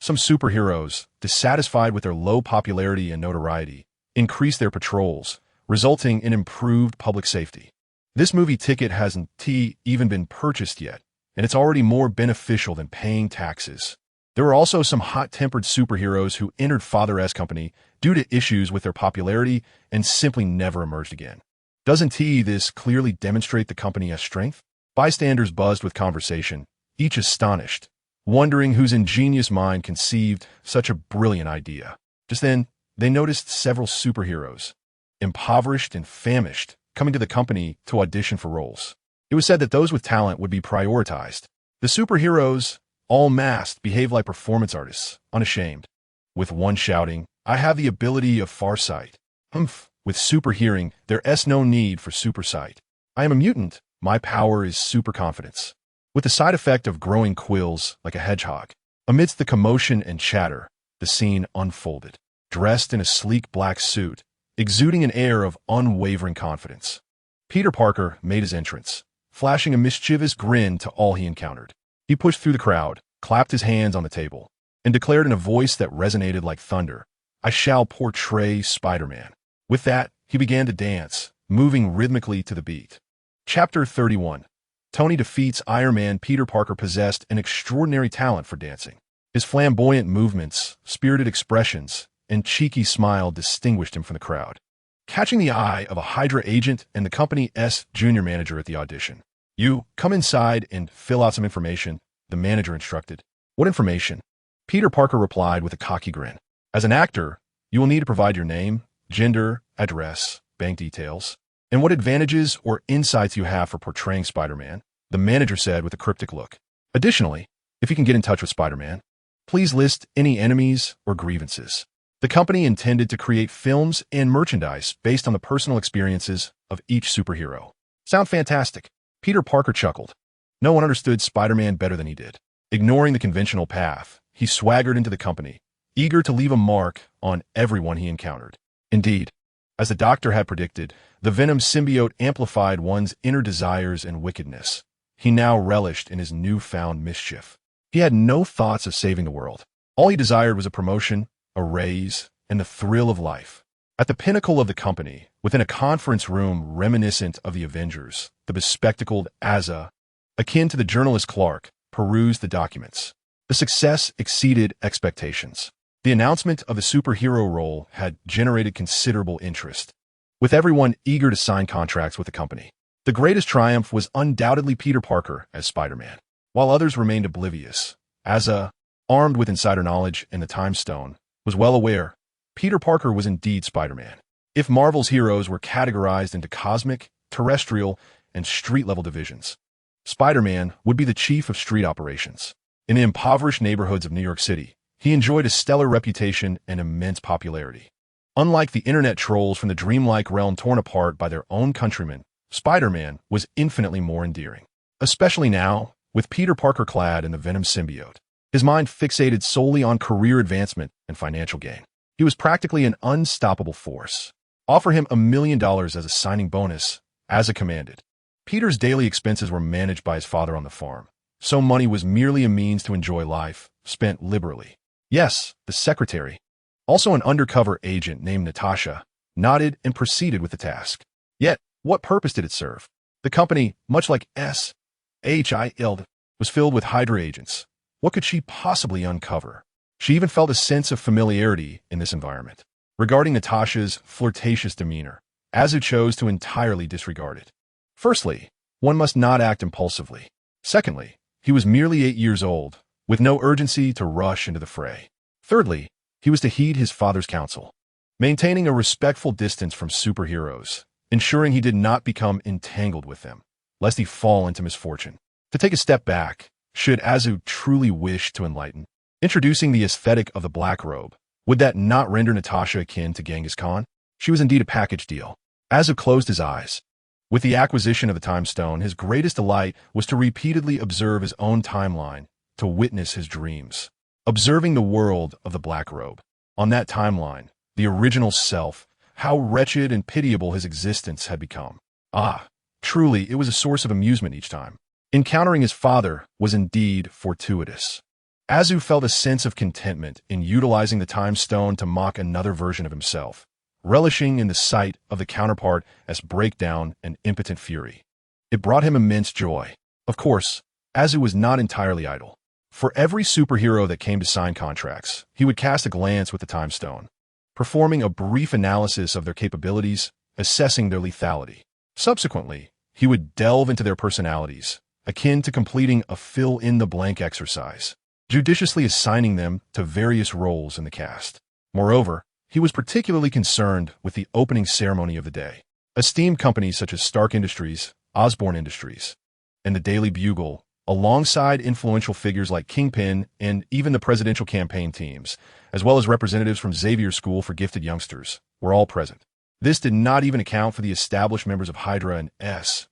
Some superheroes, dissatisfied with their low popularity and notoriety, increased their patrols, resulting in improved public safety. This movie ticket hasn't even been purchased yet, and it's already more beneficial than paying taxes. There were also some hot-tempered superheroes who entered Father-S company due to issues with their popularity and simply never emerged again. Doesn't this clearly demonstrate the company's strength? Bystanders buzzed with conversation, each astonished, wondering whose ingenious mind conceived such a brilliant idea. Just then, they noticed several superheroes, impoverished and famished, coming to the company to audition for roles. It was said that those with talent would be prioritized. The superheroes, all masked, behaved like performance artists, unashamed. With one shouting, "I have the ability of farsight." Humph. With super hearing, there's no need for super sight. "I am a mutant. My power is super confidence." With the side effect of growing quills like a hedgehog. Amidst the commotion and chatter, the scene unfolded. Dressed in a sleek black suit, exuding an air of unwavering confidence, Peter Parker made his entrance, flashing a mischievous grin to all he encountered. He pushed through the crowd, clapped his hands on the table, and declared in a voice that resonated like thunder, "I shall portray Spider-Man." With that, he began to dance, moving rhythmically to the beat. Chapter 31. Tony defeats Iron Man. Peter Parker possessed an extraordinary talent for dancing. His flamboyant movements, spirited expressions, and cheeky smile distinguished him from the crowd, catching the eye of a Hydra agent and the company's junior manager at the audition. "You, come inside and fill out some information," the manager instructed. "What information?" Peter Parker replied with a cocky grin. "As an actor, you will need to provide your name, gender, address, bank details, and what advantages or insights you have for portraying Spider-Man," the manager said with a cryptic look. "Additionally, if you can get in touch with Spider-Man, please list any enemies or grievances." The company intended to create films and merchandise based on the personal experiences of each superhero. "Sound fantastic." Peter Parker chuckled. No one understood Spider-Man better than he did. Ignoring the conventional path, he swaggered into the company, eager to leave a mark on everyone he encountered. Indeed, as the doctor had predicted, the Venom symbiote amplified one's inner desires and wickedness. He now relished in his newfound mischief. He had no thoughts of saving the world. All he desired was a promotion, a raise, and the thrill of life. At the pinnacle of the company, within a conference room reminiscent of the Avengers, the bespectacled Asa, akin to the journalist Clark, perused the documents. The success exceeded expectations. The announcement of the superhero role had generated considerable interest, with everyone eager to sign contracts with the company. The greatest triumph was undoubtedly Peter Parker as Spider-Man. While others remained oblivious, Asa, armed with insider knowledge and the Time Stone, was well aware Peter Parker was indeed Spider-Man. If Marvel's heroes were categorized into cosmic, terrestrial, and street-level divisions, Spider-Man would be the chief of street operations. In the impoverished neighborhoods of New York City, he enjoyed a stellar reputation and immense popularity. Unlike the internet trolls from the dreamlike realm torn apart by their own countrymen, Spider-Man was infinitely more endearing. Especially now, with Peter Parker clad in the Venom symbiote, his mind fixated solely on career advancement and financial gain. He was practically an unstoppable force. Offer him $1 million as a signing bonus, as it commanded. Peter's daily expenses were managed by his father on the farm, so money was merely a means to enjoy life, spent liberally. Yes, the secretary, also an undercover agent named Natasha, nodded and proceeded with the task. Yet, what purpose did it serve? The company, much like S.H.I.L.D., was filled with Hydra agents. What could she possibly uncover? She even felt a sense of familiarity in this environment. Regarding Natasha's flirtatious demeanor, Azu chose to entirely disregard it. Firstly, one must not act impulsively. Secondly, he was merely 8 years old, with no urgency to rush into the fray. Thirdly, he was to heed his father's counsel, maintaining a respectful distance from superheroes, ensuring he did not become entangled with them, lest he fall into misfortune. To take a step back, should Azu truly wish to enlighten, introducing the aesthetic of the black robe, would that not render Natasha akin to Genghis Khan? She was indeed a package deal. Azu closed his eyes. With the acquisition of the Time Stone, his greatest delight was to repeatedly observe his own timeline, to witness his dreams. Observing the world of the black robe. On that timeline, the original self, how wretched and pitiable his existence had become. Ah, truly, it was a source of amusement each time. Encountering his father was indeed fortuitous. Azu felt a sense of contentment in utilizing the Time Stone to mock another version of himself, relishing in the sight of the counterpart as breakdown and impotent fury. It brought him immense joy. Of course, Azu was not entirely idle. For every superhero that came to sign contracts, he would cast a glance with the Time Stone, performing a brief analysis of their capabilities, assessing their lethality. Subsequently, he would delve into their personalities, akin to completing a fill-in-the-blank exercise, judiciously assigning them to various roles in the cast. Moreover, he was particularly concerned with the opening ceremony of the day. Esteemed companies such as Stark Industries, Osborne Industries, and the Daily Bugle, alongside influential figures like Kingpin and even the presidential campaign teams, as well as representatives from Xavier's School for Gifted Youngsters, were all present. This did not even account for the established members of Hydra and S.H.I.L.D.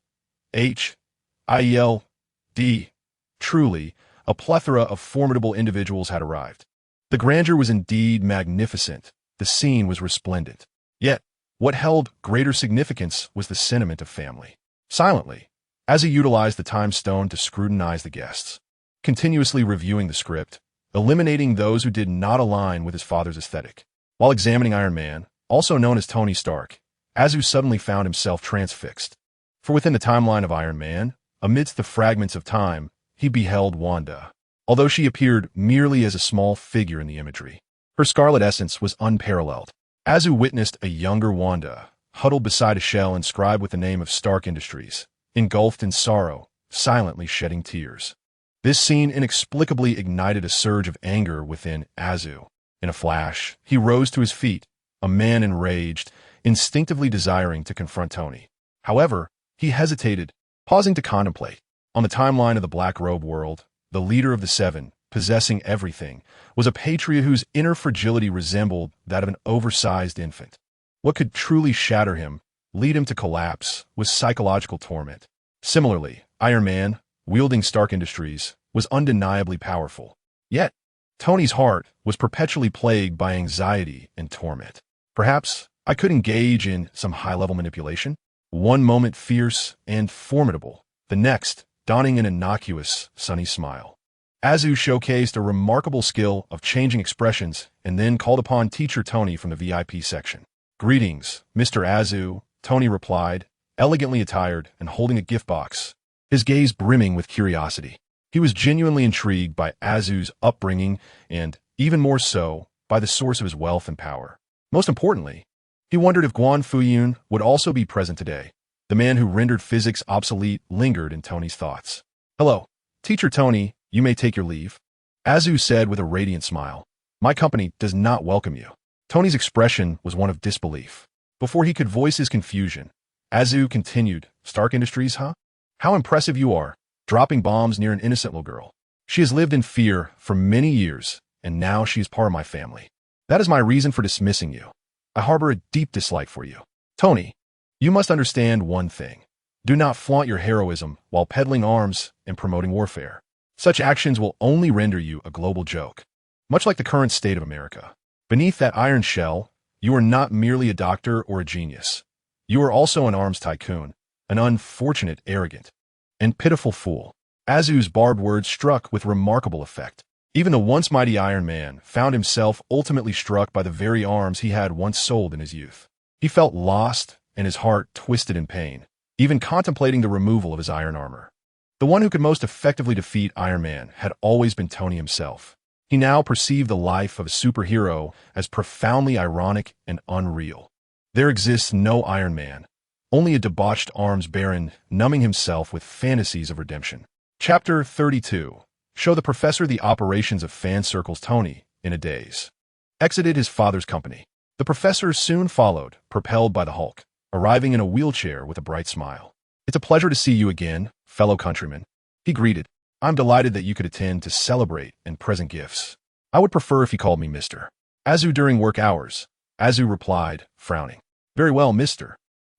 Truly, a plethora of formidable individuals had arrived. The grandeur was indeed magnificent. The scene was resplendent. Yet, what held greater significance was the sentiment of family. Silently, as he utilized the Time Stone to scrutinize the guests, continuously reviewing the script, eliminating those who did not align with his father's aesthetic. While examining Iron Man, also known as Tony Stark, Azu suddenly found himself transfixed. For within the timeline of Iron Man, amidst the fragments of time, he beheld Wanda. Although she appeared merely as a small figure in the imagery, her scarlet essence was unparalleled. Azu witnessed a younger Wanda, huddled beside a shell inscribed with the name of Stark Industries, engulfed in sorrow, silently shedding tears. This scene inexplicably ignited a surge of anger within Azu. In a flash, he rose to his feet, a man enraged, instinctively desiring to confront Tony. However, he hesitated, pausing to contemplate. On the timeline of the Black Robe world, the leader of the Seven, possessing everything, was a patriot whose inner fragility resembled that of an oversized infant. What could truly shatter him, lead him to collapse, was psychological torment. Similarly, Iron Man, wielding Stark Industries, was undeniably powerful. Yet, Tony's heart was perpetually plagued by anxiety and torment. Perhaps I could engage in some high-level manipulation? One moment fierce and formidable, the next donning an innocuous, sunny smile. Azu showcased a remarkable skill of changing expressions and then called upon Teacher Tony from the VIP section. "Greetings, Mr. Azu," Tony replied, elegantly attired and holding a gift box, his gaze brimming with curiosity. He was genuinely intrigued by Azu's upbringing and, even more so, by the source of his wealth and power. Most importantly, he wondered if Guan Fuyun would also be present today. The man who rendered physics obsolete lingered in Tony's thoughts. "Hello, Teacher Tony, you may take your leave." Azu said with a radiant smile. My company does not welcome you. Tony's expression was one of disbelief. Before he could voice his confusion, Azu continued, Stark Industries, huh? How impressive you are, dropping bombs near an innocent little girl. She has lived in fear for many years, and now she is part of my family. That is my reason for dismissing you. I harbor a deep dislike for you. Tony, you must understand one thing. Do not flaunt your heroism while peddling arms and promoting warfare. Such actions will only render you a global joke. Much like the current state of America. Beneath that iron shell, you are not merely a doctor or a genius. You are also an arms tycoon, an unfortunate, arrogant, and pitiful fool. Azu's barbed words struck with remarkable effect. Even the once mighty Iron Man found himself ultimately struck by the very arms he had once sold in his youth. He felt lost and his heart twisted in pain, even contemplating the removal of his iron armor. The one who could most effectively defeat Iron Man had always been Tony himself. He now perceived the life of a superhero as profoundly ironic and unreal. There exists no Iron Man, only a debauched arms baron numbing himself with fantasies of redemption. Chapter 32. Show the professor the operations of fan circles. Tony, in a daze, exited his father's company. The professor soon followed, propelled by the Hulk, arriving in a wheelchair with a bright smile. It's a pleasure to see you again, fellow countrymen, he greeted. I'm delighted that you could attend to celebrate and present gifts. I would prefer if you called me Mr. Azu during work hours. Azu replied, frowning. Very well, Mr.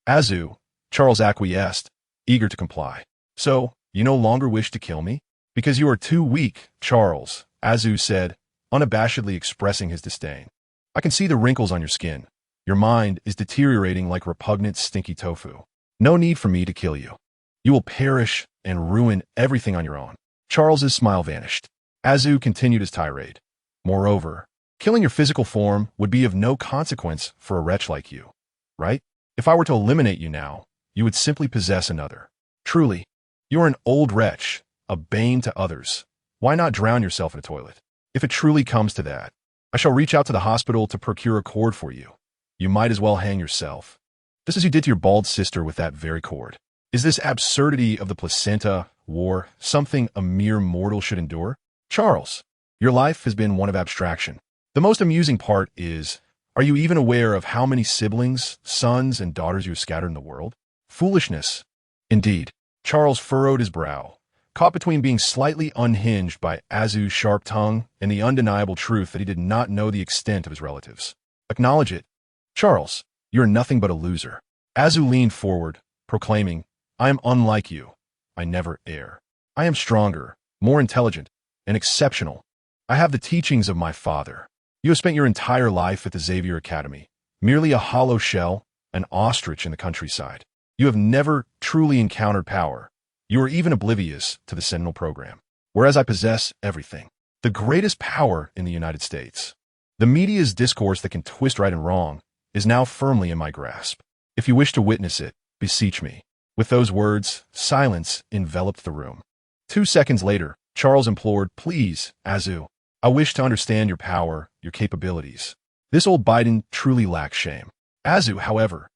Azu, Charles acquiesced, eager to comply. So, you no longer wish to kill me? Because you are too weak, Charles, Azu said, unabashedly expressing his disdain. I can see the wrinkles on your skin. Your mind is deteriorating like repugnant, stinky tofu. No need for me to kill you. You will perish and ruin everything on your own. Charles's smile vanished. Azu continued his tirade. Moreover, killing your physical form would be of no consequence for a wretch like you, right? If I were to eliminate you now, you would simply possess another. Truly, you are an old wretch, a bane to others. Why not drown yourself in a toilet? If it truly comes to that, I shall reach out to the hospital to procure a cord for you. You might as well hang yourself, just as you did to your bald sister with that very cord. Is this absurdity of the placenta war something a mere mortal should endure? Charles, your life has been one of abstraction. The most amusing part is, are you even aware of how many siblings, sons, and daughters you have scattered in the world? Foolishness. Indeed. Charles furrowed his brow, caught between being slightly unhinged by Azu's sharp tongue and the undeniable truth that he did not know the extent of his relatives. Acknowledge it. Charles, you are nothing but a loser. Azu leaned forward, proclaiming, I am unlike you. I never err. I am stronger, more intelligent, and exceptional. I have the teachings of my father. You have spent your entire life at the Xavier Academy, merely a hollow shell, an ostrich in the countryside. You have never truly encountered power. You are even oblivious to the Sentinel program, whereas I possess everything. The greatest power in the United States. The media's discourse that can twist right and wrong is now firmly in my grasp. If you wish to witness it, beseech me. With those words, silence enveloped the room. 2 seconds later, Charles implored, Please, Azu, I wish to understand your power, your capabilities. This old Biden truly lacks shame. Azu, however,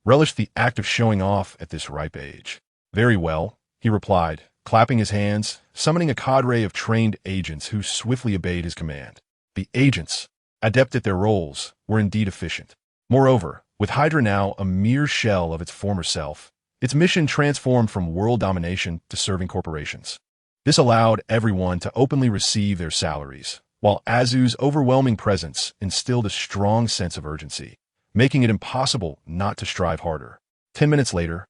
relished the act of showing off at this ripe age. Very well, he replied, clapping his hands, summoning a cadre of trained agents who swiftly obeyed his command. The agents, adept at their roles, were indeed efficient. Moreover, with Hydra now a mere shell of its former self, its mission transformed from world domination to serving corporations. This allowed everyone to openly receive their salaries, while Azu's overwhelming presence instilled a strong sense of urgency, making it impossible not to strive harder. 10 minutes later,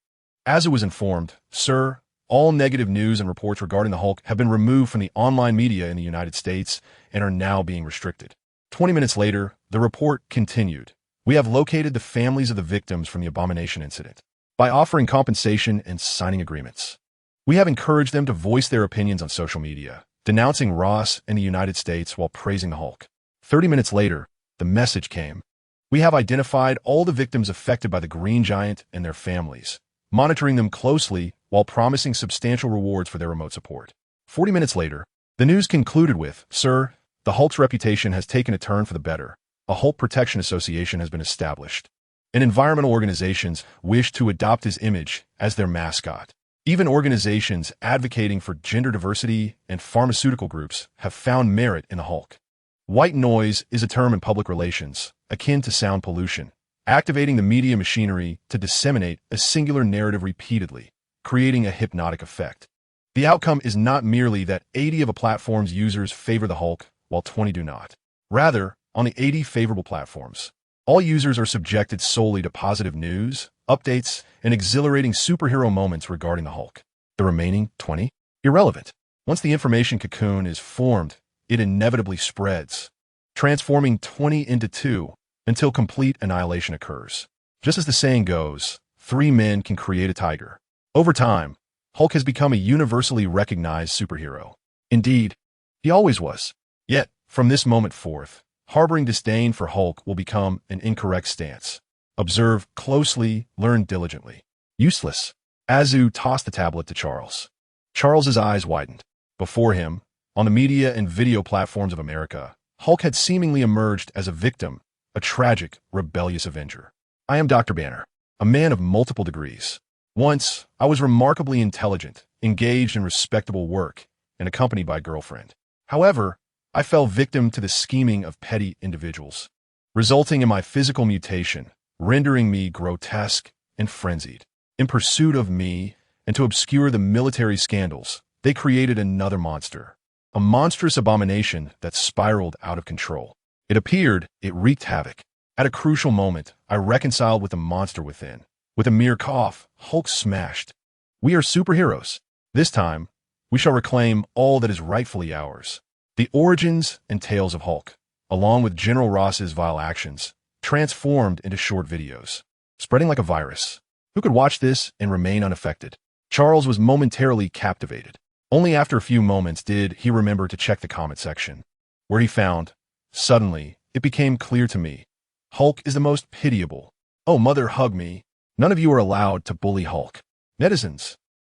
Azu was informed, Sir, all negative news and reports regarding the Hulk have been removed from the online media in the United States and are now being restricted. 20 minutes later, the report continued. We have located the families of the victims from the abomination incident by offering compensation and signing agreements. We have encouraged them to voice their opinions on social media, denouncing Ross and the United States while praising the Hulk. 30 minutes later, the message came. We have identified all the victims affected by the Green Giant and their families, monitoring them closely while promising substantial rewards for their remote support. 40 minutes later, the news concluded with, Sir, the Hulk's reputation has taken a turn for the better. A Hulk Protection Association has been established, and environmental organizations wish to adopt his image as their mascot. Even organizations advocating for gender diversity and pharmaceutical groups have found merit in the Hulk. White noise is a term in public relations, akin to sound pollution, activating the media machinery to disseminate a singular narrative repeatedly, creating a hypnotic effect. The outcome is not merely that 80 of a platform's users favor the Hulk, while 20 do not. Rather, on the 80 favorable platforms, all users are subjected solely to positive news, updates, and exhilarating superhero moments regarding the Hulk. The remaining 20? Irrelevant. Once the information cocoon is formed, it inevitably spreads, transforming 20 into 2 until complete annihilation occurs. Just as the saying goes, 3 men can create a tiger. Over time, Hulk has become a universally recognized superhero. Indeed, he always was. Yet, from this moment forth, harboring disdain for Hulk will become an incorrect stance. Observe closely, learn diligently. Useless. Azu tossed the tablet to Charles. Charles's eyes widened. Before him, on the media and video platforms of America, Hulk had seemingly emerged as a victim, a tragic, rebellious avenger. I am Dr. Banner, a man of multiple degrees. Once, I was remarkably intelligent, engaged in respectable work, and accompanied by a girlfriend. However, I fell victim to the scheming of petty individuals, resulting in my physical mutation, rendering me grotesque and frenzied. In pursuit of me, and to obscure the military scandals, they created another monster, a monstrous abomination that spiraled out of control. It appeared, it wreaked havoc. At a crucial moment, I reconciled with the monster within. With a mere cough, Hulk smashed. We are superheroes. This time, we shall reclaim all that is rightfully ours. The origins and tales of Hulk, along with General Ross's vile actions, transformed into short videos, spreading like a virus. Who could watch this and remain unaffected? Charles was momentarily captivated. Only after a few moments did he remember to check the comment section, where he found, suddenly, it became clear to me, Hulk is the most pitiable. Oh, mother, hug me. None of you are allowed to bully Hulk. Netizens,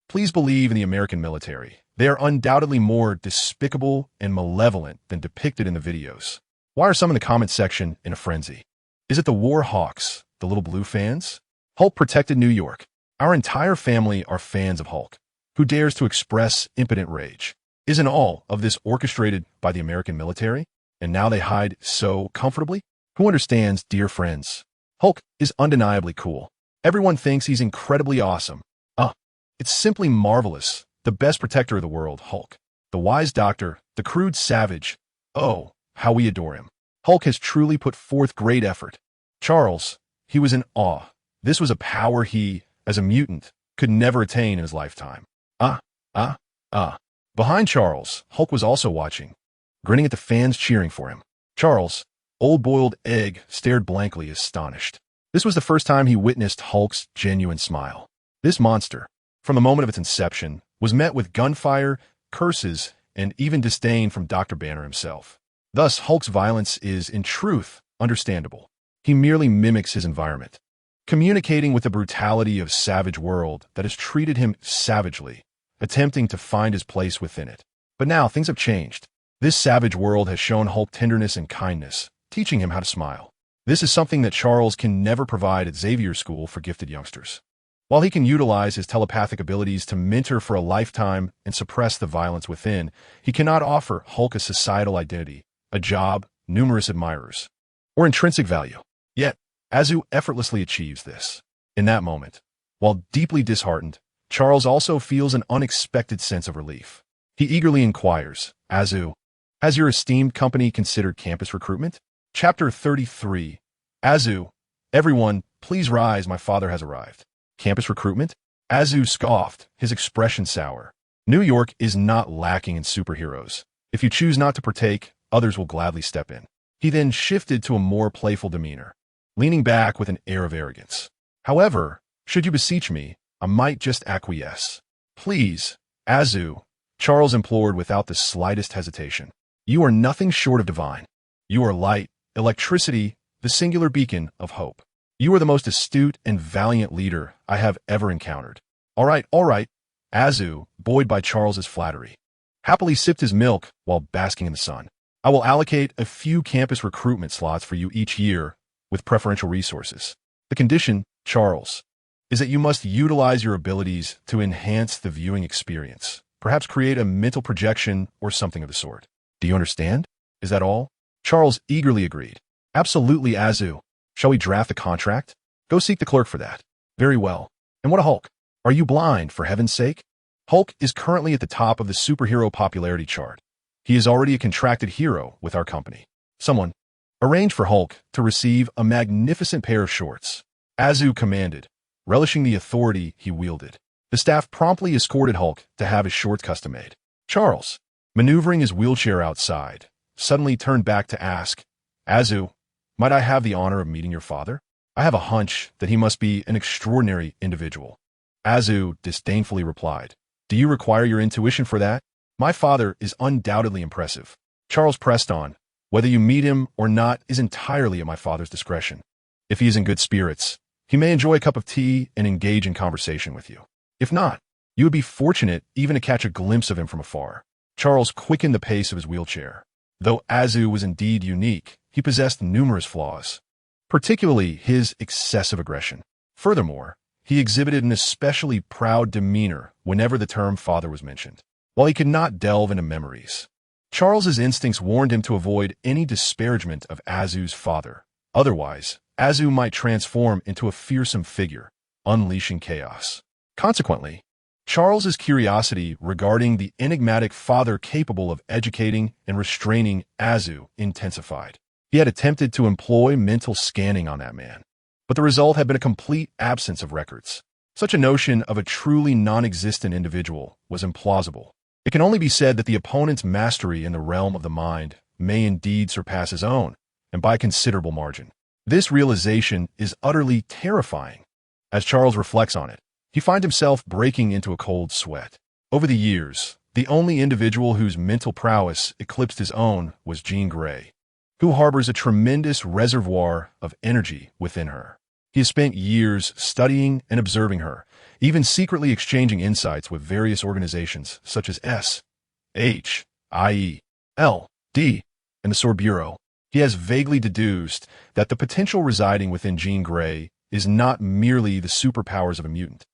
please believe in the American military. They are undoubtedly more despicable and malevolent than depicted in the videos. Why are some in the comment section in a frenzy? Is it the war hawks, the little blue fans? Hulk protected New York. Our entire family are fans of Hulk. Who dares to express impotent rage? Isn't all of this orchestrated by the American military? And now they hide so comfortably? Who understands, dear friends? Hulk is undeniably cool. Everyone thinks he's incredibly awesome. It's simply marvelous. The best protector of the world, Hulk. The wise doctor, the crude savage. Oh, how we adore him. Hulk has truly put forth great effort. Charles, he was in awe. This was a power he, as a mutant, could never attain in his lifetime. Behind Charles, Hulk was also watching, grinning at the fans cheering for him. Charles, old boiled egg, stared blankly, astonished. This was the first time he witnessed Hulk's genuine smile. This monster, from the moment of its inception, was met with gunfire, curses, and even disdain from Dr. Banner himself. Thus, Hulk's violence is, in truth, understandable. He merely mimics his environment, communicating with the brutality of a savage world that has treated him savagely, attempting to find his place within it. But now things have changed. This savage world has shown Hulk tenderness and kindness, teaching him how to smile. This is something that Charles can never provide at Xavier School for gifted youngsters. While he can utilize his telepathic abilities to mentor for a lifetime and suppress the violence within, he cannot offer Hulk a societal identity, a job, numerous admirers, or intrinsic value. Yet, Azu effortlessly achieves this. In that moment, while deeply disheartened, Charles also feels an unexpected sense of relief. He eagerly inquires, Azu, has your esteemed company considered campus recruitment? Chapter 33. Azu, everyone, please rise, my father has arrived. Campus recruitment? Azu scoffed, his expression sour. New York is not lacking in superheroes. If you choose not to partake, others will gladly step in. He then shifted to a more playful demeanor, leaning back with an air of arrogance. However, should you beseech me, I might just acquiesce. Please, Azu, Charles implored without the slightest hesitation. You are nothing short of divine. You are light, electricity, the singular beacon of hope. You are the most astute and valiant leader I have ever encountered. All right, Azu, buoyed by Charles's flattery, happily sipped his milk while basking in the sun. I will allocate a few campus recruitment slots for you each year with preferential resources. The condition, Charles, is that you must utilize your abilities to enhance the viewing experience. Perhaps create a mental projection or something of the sort. Do you understand? Is that all? Charles eagerly agreed. Absolutely, Azu. Shall we draft the contract? Go seek the clerk for that. Very well. And what a Hulk? Are you blind, for heaven's sake? Hulk is currently at the top of the superhero popularity chart. He is already a contracted hero with our company. Someone, arrange for Hulk to receive a magnificent pair of shorts. Azu commanded, relishing the authority he wielded. The staff promptly escorted Hulk to have his shorts custom-made. Charles, maneuvering his wheelchair outside, suddenly turned back to ask, Azu, might I have the honor of meeting your father? I have a hunch that he must be an extraordinary individual. Azu disdainfully replied, Do you require your intuition for that? My father is undoubtedly impressive. Charles pressed on, Whether you meet him or not is entirely at my father's discretion. If he is in good spirits, he may enjoy a cup of tea and engage in conversation with you. If not, you would be fortunate even to catch a glimpse of him from afar. Charles quickened the pace of his wheelchair. Though Azu was indeed unique, he possessed numerous flaws, particularly his excessive aggression. Furthermore, he exhibited an especially proud demeanor whenever the term father was mentioned. While he could not delve into memories, Charles's instincts warned him to avoid any disparagement of Azu's father. Otherwise, Azu might transform into a fearsome figure, unleashing chaos. Consequently, Charles's curiosity regarding the enigmatic father capable of educating and restraining Azu intensified. He had attempted to employ mental scanning on that man, but the result had been a complete absence of records. Such a notion of a truly non-existent individual was implausible. It can only be said that the opponent's mastery in the realm of the mind may indeed surpass his own, and by a considerable margin. This realization is utterly terrifying. As Charles reflects on it, he finds himself breaking into a cold sweat. Over the years, the only individual whose mental prowess eclipsed his own was Jean Grey, who harbors a tremendous reservoir of energy within her. He has spent years studying and observing her, even secretly exchanging insights with various organizations such as S, H, I, L, D, and the Sword Bureau. He has vaguely deduced that the potential residing within Jean Grey is not merely the superpowers of a mutant,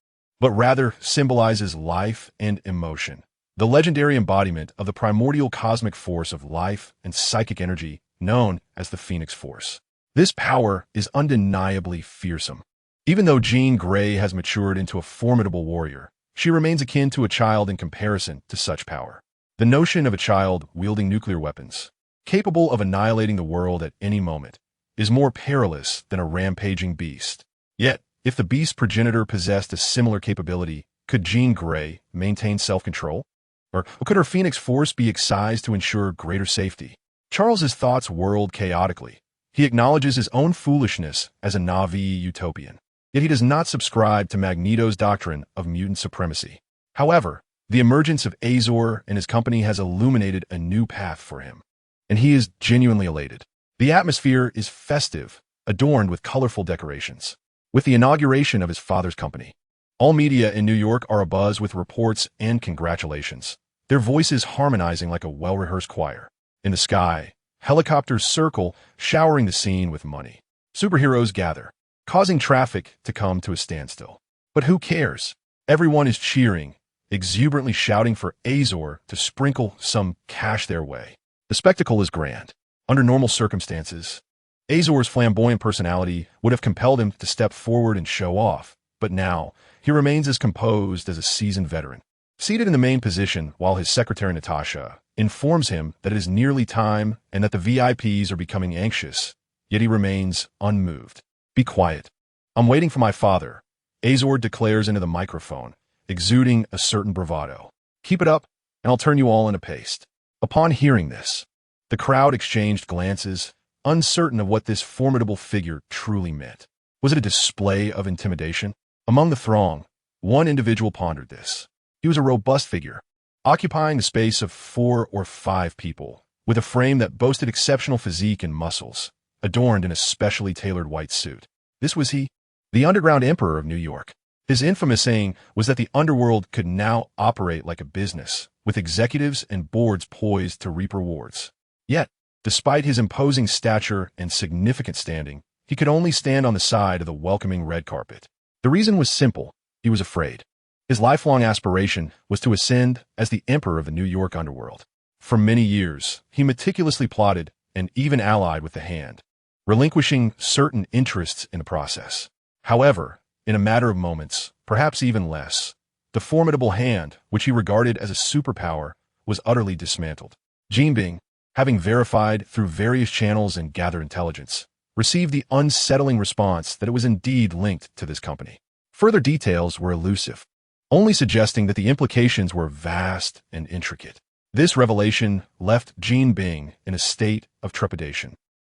but rather symbolizes life and emotion, the legendary embodiment of the primordial cosmic force of life and psychic energy known as the Phoenix Force. This power is undeniably fearsome. Even though Jean Grey has matured into a formidable warrior, she remains akin to a child in comparison to such power. The notion of a child wielding nuclear weapons, capable of annihilating the world at any moment, is more perilous than a rampaging beast. Yet, if the beast's progenitor possessed a similar capability, could Jean Grey maintain self-control? Or could her Phoenix Force be excised to ensure greater safety? Charles's thoughts whirled chaotically. He acknowledges his own foolishness as a Na'vi utopian. Yet he does not subscribe to Magneto's doctrine of mutant supremacy. However, the emergence of Azor and his company has illuminated a new path for him, and he is genuinely elated. The atmosphere is festive, adorned with colorful decorations. With the inauguration of his father's company, all media in New York are abuzz with reports and congratulations, their voices harmonizing like a well-rehearsed choir. In the sky, helicopters circle, showering the scene with money. Superheroes gather, causing traffic to come to a standstill. But who cares? Everyone is cheering, exuberantly shouting for Azor to sprinkle some cash their way. The spectacle is grand. Under normal circumstances, Azor's flamboyant personality would have compelled him to step forward and show off, but now he remains as composed as a seasoned veteran. Seated in the main position while his secretary Natasha informs him that it is nearly time and that the VIPs are becoming anxious, yet he remains unmoved. Be quiet. I'm waiting for my father, Azor declares into the microphone, exuding a certain bravado. Keep it up, and I'll turn you all into paste. Upon hearing this, the crowd exchanged glances, uncertain of what this formidable figure truly meant. Was it a display of intimidation? Among the throng, one individual pondered this. He was a robust figure, occupying the space of 4 or 5 people, with a frame that boasted exceptional physique and muscles, adorned in a specially tailored white suit. This was he, the underground emperor of New York. His infamous saying was that the underworld could now operate like a business, with executives and boards poised to reap rewards. Yet, despite his imposing stature and significant standing, he could only stand on the side of the welcoming red carpet. The The reason was simple. He was afraid. His lifelong aspiration was to ascend as the emperor of the New York underworld. For many years, he meticulously plotted and even allied with the Hand, relinquishing certain interests in the process. However, in a matter of moments, perhaps even less, the formidable Hand, which he regarded as a superpower, was utterly dismantled. Jinbing, having verified through various channels and gathered intelligence, received the unsettling response that it was indeed linked to this company. Further details were elusive, only suggesting that the implications were vast and intricate. This revelation left Jinbing in a state of trepidation,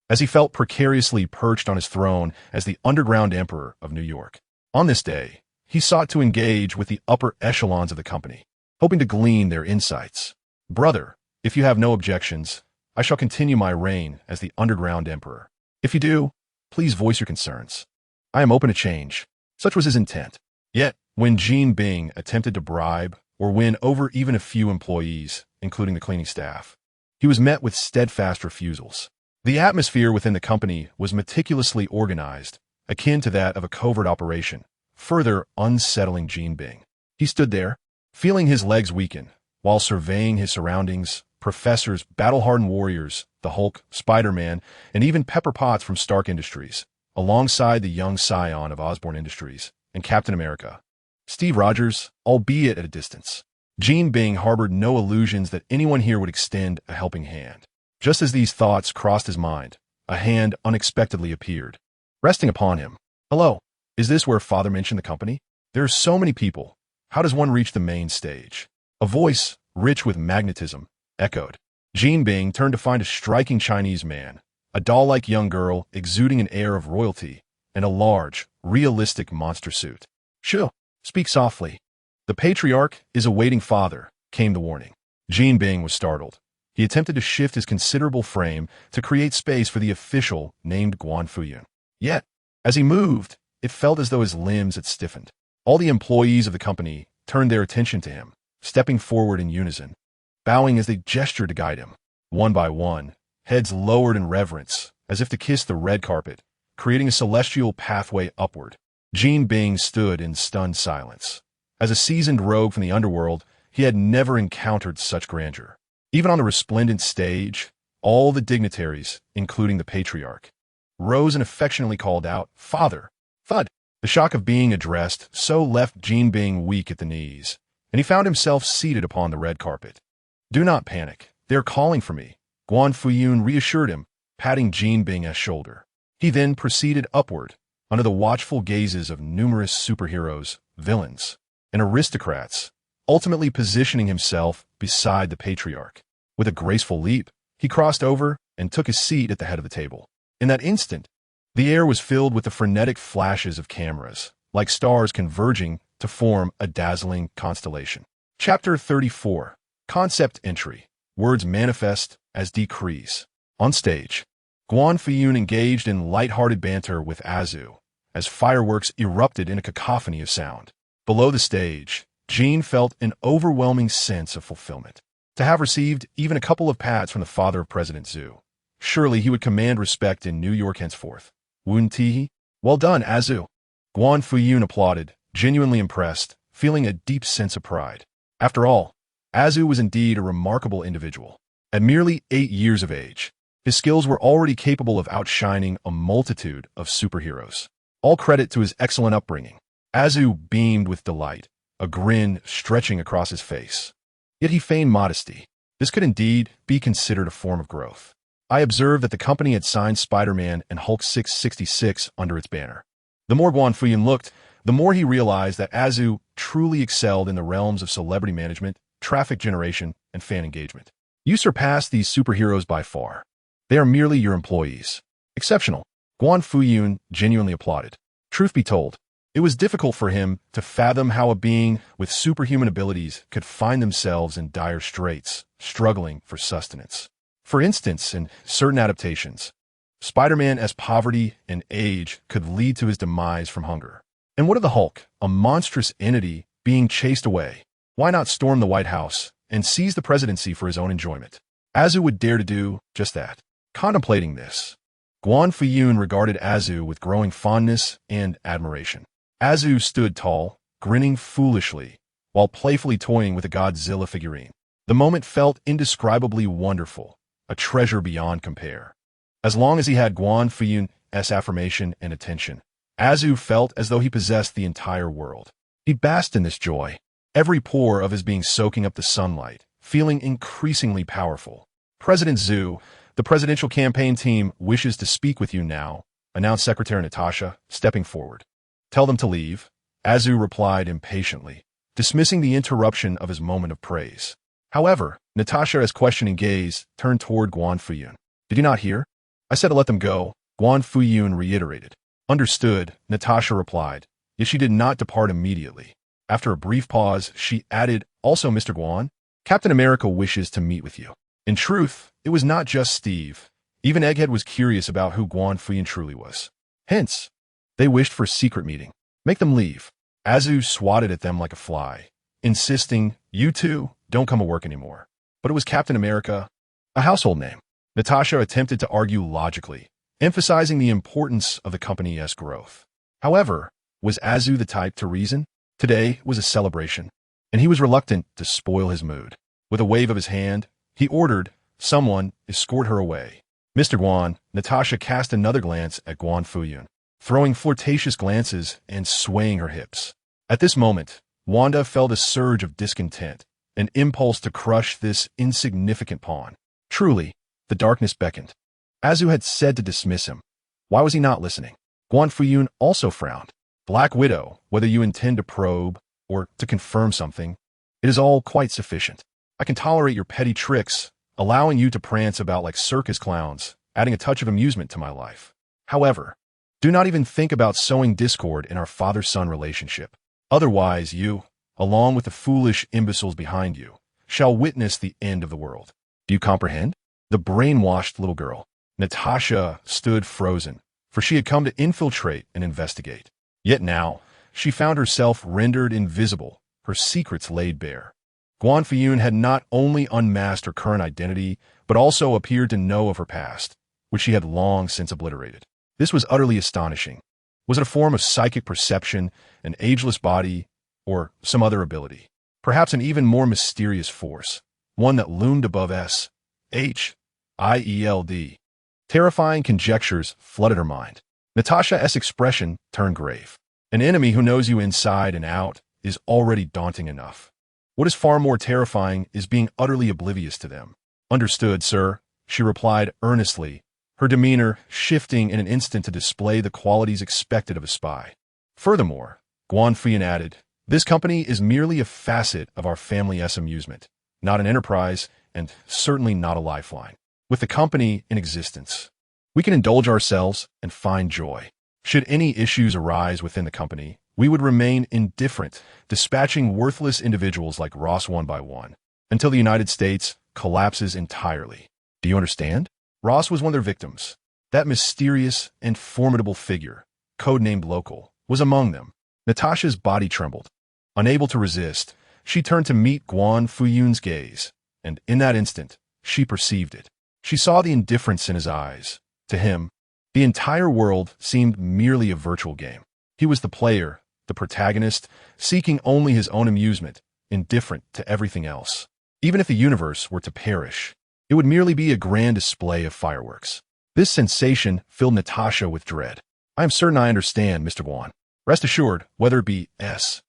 as he felt precariously perched on his throne as the underground emperor of New York. On this day, he sought to engage with the upper echelons of the company, hoping to glean their insights. "Brother, if you have no objections, I shall continue my reign as the underground emperor. If you do, please voice your concerns. I am open to change." Such was his intent. Yet, when Jinbing attempted to bribe or win over even a few employees, including the cleaning staff, he was met with steadfast refusals. The atmosphere within the company was meticulously organized, akin to that of a covert operation, further unsettling Jinbing. He stood there, feeling his legs weaken, while surveying his surroundings. Professors, battle-hardened warriors, the Hulk, Spider-Man, and even Pepper Potts from Stark Industries, alongside the young scion of Osborn Industries and Captain America, Steve Rogers, albeit at a distance. Jinbing harbored no illusions that anyone here would extend a helping hand. Just as these thoughts crossed his mind, a hand unexpectedly appeared, resting upon him. "Hello, is this where Father mentioned the company? There are so many people. How does one reach the main stage?" A voice, rich with magnetism, echoed. Jinbing turned to find a striking Chinese man, a doll-like young girl exuding an air of royalty, and a large, realistic monster suit. "Shh, speak softly. The patriarch is awaiting Father," came the warning. Jinbing was startled. He attempted to shift his considerable frame to create space for the official named Guan Fuyun. Yet, as he moved, it felt as though his limbs had stiffened. All the employees of the company turned their attention to him, stepping forward in unison, bowing as they gestured to guide him. One by one, heads lowered in reverence, as if to kiss the red carpet, creating a celestial pathway upward. Jinbing stood in stunned silence. As a seasoned rogue from the underworld, he had never encountered such grandeur. Even on the resplendent stage, all the dignitaries, including the patriarch, rose and affectionately called out, "Father!" Thud! The shock of being addressed so left Jinbing weak at the knees, and he found himself seated upon the red carpet. "Do not panic. They are calling for me," Guan Fuyun reassured him, patting Jinbing's shoulder. He then proceeded upward, under the watchful gazes of numerous superheroes, villains, and aristocrats, ultimately positioning himself beside the patriarch. With a graceful leap, he crossed over and took his seat at the head of the table. In that instant, the air was filled with the frenetic flashes of cameras, like stars converging to form a dazzling constellation. Chapter 34. Concept Entry. Words manifest as decrees. On stage, Guan Fuyun engaged in light-hearted banter with Azu, as fireworks erupted in a cacophony of sound. Below the stage, Jin felt an overwhelming sense of fulfillment. To have received even a couple of pats from the father of President Zhu, surely he would command respect in New York henceforth. "Wun Tihi? Well done, Azu." Guan Fuyun applauded, genuinely impressed, feeling a deep sense of pride. After all, Azu was indeed a remarkable individual. At merely 8 years of age, his skills were already capable of outshining a multitude of superheroes. All credit to his excellent upbringing. Azu beamed with delight, a grin stretching across his face. Yet he feigned modesty. This could indeed be considered a form of growth. "I observed that the company had signed Spider-Man and Hulk 666 under its banner." The more Guan Fuyun looked, the more he realized that Azu truly excelled in the realms of celebrity management, traffic generation, and fan engagement. "You surpass these superheroes by far. They are merely your employees." "Exceptional." Guan Fuyun genuinely applauded. Truth be told, it was difficult for him to fathom how a being with superhuman abilities could find themselves in dire straits, struggling for sustenance. For instance, in certain adaptations, Spider-Man's poverty and age could lead to his demise from hunger. And what of the Hulk, a monstrous entity being chased away? Why not storm the White House and seize the presidency for his own enjoyment? Azu would dare to do just that. Contemplating this, Guan Fuyun regarded Azu with growing fondness and admiration. Azu stood tall, grinning foolishly, while playfully toying with a Godzilla figurine. The moment felt indescribably wonderful, a treasure beyond compare. As long as he had Guan Fuyun's affirmation and attention, Azu felt as though he possessed the entire world. He basked in this joy, every pore of his being soaking up the sunlight, feeling increasingly powerful. President Zhu, the presidential campaign team wishes to speak with you now, announced Secretary Natasha, stepping forward. Tell them to leave, Azu replied impatiently, dismissing the interruption of his moment of praise. However, Natasha's questioning gaze turned toward Guan Fuyun. Did you not hear? I said to let them go, Guan Fuyun reiterated. Understood, Natasha replied, yet she did not depart immediately. After a brief pause, she added, also Mr. Guan, Captain America wishes to meet with you. In truth, it was not just Steve. Even Egghead was curious about who Guan Fuyun truly was. Hence, they wished for a secret meeting. Make them leave. Azu swatted at them like a fly, insisting, you two, don't come to work anymore. But it was Captain America, a household name. Natasha attempted to argue logically, emphasizing the importance of the company's growth. However, was Azu the type to reason? Today was a celebration, and he was reluctant to spoil his mood. With a wave of his hand, he ordered, someone escort her away. Mr. Guan, Natasha cast another glance at Guan Fuyun, throwing flirtatious glances and swaying her hips. At this moment, Wanda felt a surge of discontent, an impulse to crush this insignificant pawn. Truly, the darkness beckoned. Azu had said to dismiss him. Why was he not listening? Guan Fuyun also frowned. Black Widow, whether you intend to probe or to confirm something, it is all quite sufficient. I can tolerate your petty tricks, allowing you to prance about like circus clowns, adding a touch of amusement to my life. However, do not even think about sowing discord in our father-son relationship. Otherwise, you, along with the foolish imbeciles behind you, shall witness the end of the world. Do you comprehend? The brainwashed little girl, Natasha, stood frozen, for she had come to infiltrate and investigate. Yet now, she found herself rendered invisible, her secrets laid bare. Guan Fuyun had not only unmasked her current identity, but also appeared to know of her past, which she had long since obliterated. This was utterly astonishing. Was it a form of psychic perception, an ageless body, or some other ability? Perhaps an even more mysterious force, one that loomed above S-H-I-E-L-D. Terrifying conjectures flooded her mind. Natasha's expression turned grave. An enemy who knows you inside and out is already daunting enough. What is far more terrifying is being utterly oblivious to them. Understood, sir, she replied earnestly, her demeanor shifting in an instant to display the qualities expected of a spy. Furthermore, Guan Fuyun added, this company is merely a facet of our family's amusement, not an enterprise, and certainly not a lifeline. With the company in existence, we can indulge ourselves and find joy. Should any issues arise within the company, we would remain indifferent, dispatching worthless individuals like Ross one by one, until the United States collapses entirely. Do you understand? Ross was one of their victims. That mysterious and formidable figure, codenamed Local, was among them. Natasha's body trembled. Unable to resist, she turned to meet Guan Fuyun's gaze, and in that instant, she perceived it. She saw the indifference in his eyes. To him, the entire world seemed merely a virtual game. He was the player, the protagonist, seeking only his own amusement, indifferent to everything else. Even if the universe were to perish, it would merely be a grand display of fireworks. This sensation filled Natasha with dread. I am certain I understand, Mr. Guan. Rest assured, whether it be S-H-I-E-L-D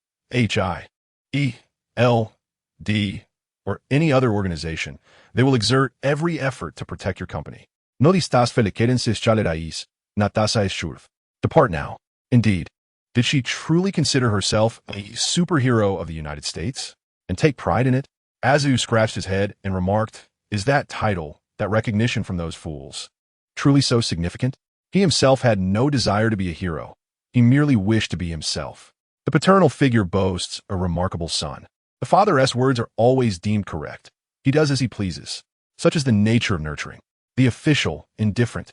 or any other organization, they will exert every effort to protect your company. No distas feliquerenses chalerais, natasa es shurf. Depart now. Indeed, did she truly consider herself a superhero of the United States and take pride in it? Azu scratched his head and remarked, is that title, that recognition from those fools, truly so significant? He himself had no desire to be a hero. He merely wished to be himself. The paternal figure boasts a remarkable son. The father's words are always deemed correct. He does as he pleases. Such is the nature of nurturing. The official, indifferent,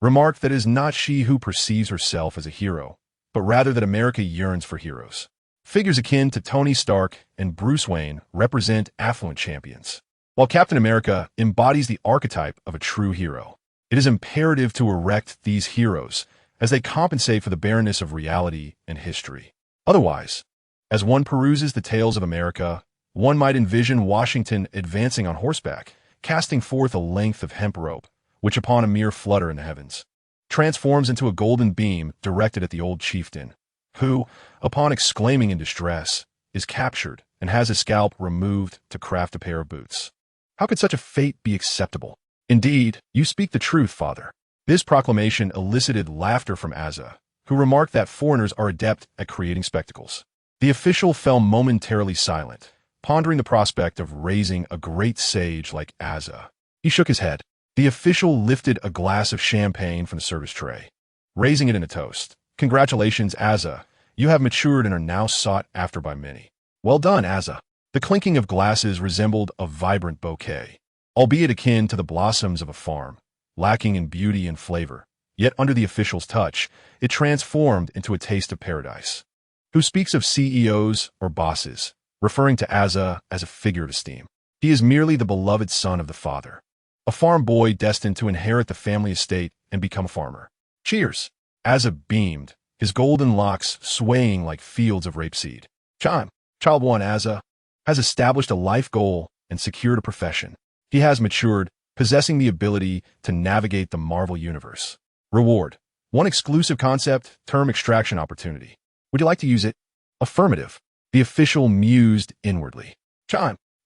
remarked that it is not she who perceives herself as a hero, but rather that America yearns for heroes. Figures akin to Tony Stark and Bruce Wayne represent affluent champions, while Captain America embodies the archetype of a true hero. It is imperative to erect these heroes as they compensate for the barrenness of reality and history. Otherwise, as one peruses the tales of America, one might envision Washington advancing on horseback, casting forth a length of hemp rope, which upon a mere flutter in the heavens, transforms into a golden beam directed at the old chieftain, who, upon exclaiming in distress, is captured and has his scalp removed to craft a pair of boots. How could such a fate be acceptable? Indeed, you speak the truth, Father. This proclamation elicited laughter from Asa, who remarked that foreigners are adept at creating spectacles. The official fell momentarily silent, pondering the prospect of raising a great sage like Asa. He shook his head. The official lifted a glass of champagne from the service tray, raising it in a toast. Congratulations, Asa. You have matured and are now sought after by many. Well done, Asa. The clinking of glasses resembled a vibrant bouquet, albeit akin to the blossoms of a farm, lacking in beauty and flavor. Yet under the official's touch, it transformed into a taste of paradise. Who speaks of CEOs or bosses, referring to Asa as a figure of esteem? He is merely the beloved son of the father, a farm boy destined to inherit the family estate and become a farmer. Cheers! Asa beamed, his golden locks swaying like fields of rapeseed. Child one Asa has established a life goal and secured a profession. He has matured, possessing the ability to navigate the Marvel universe. Reward: one exclusive concept, term extraction opportunity. Would you like to use it? Affirmative. The official mused inwardly.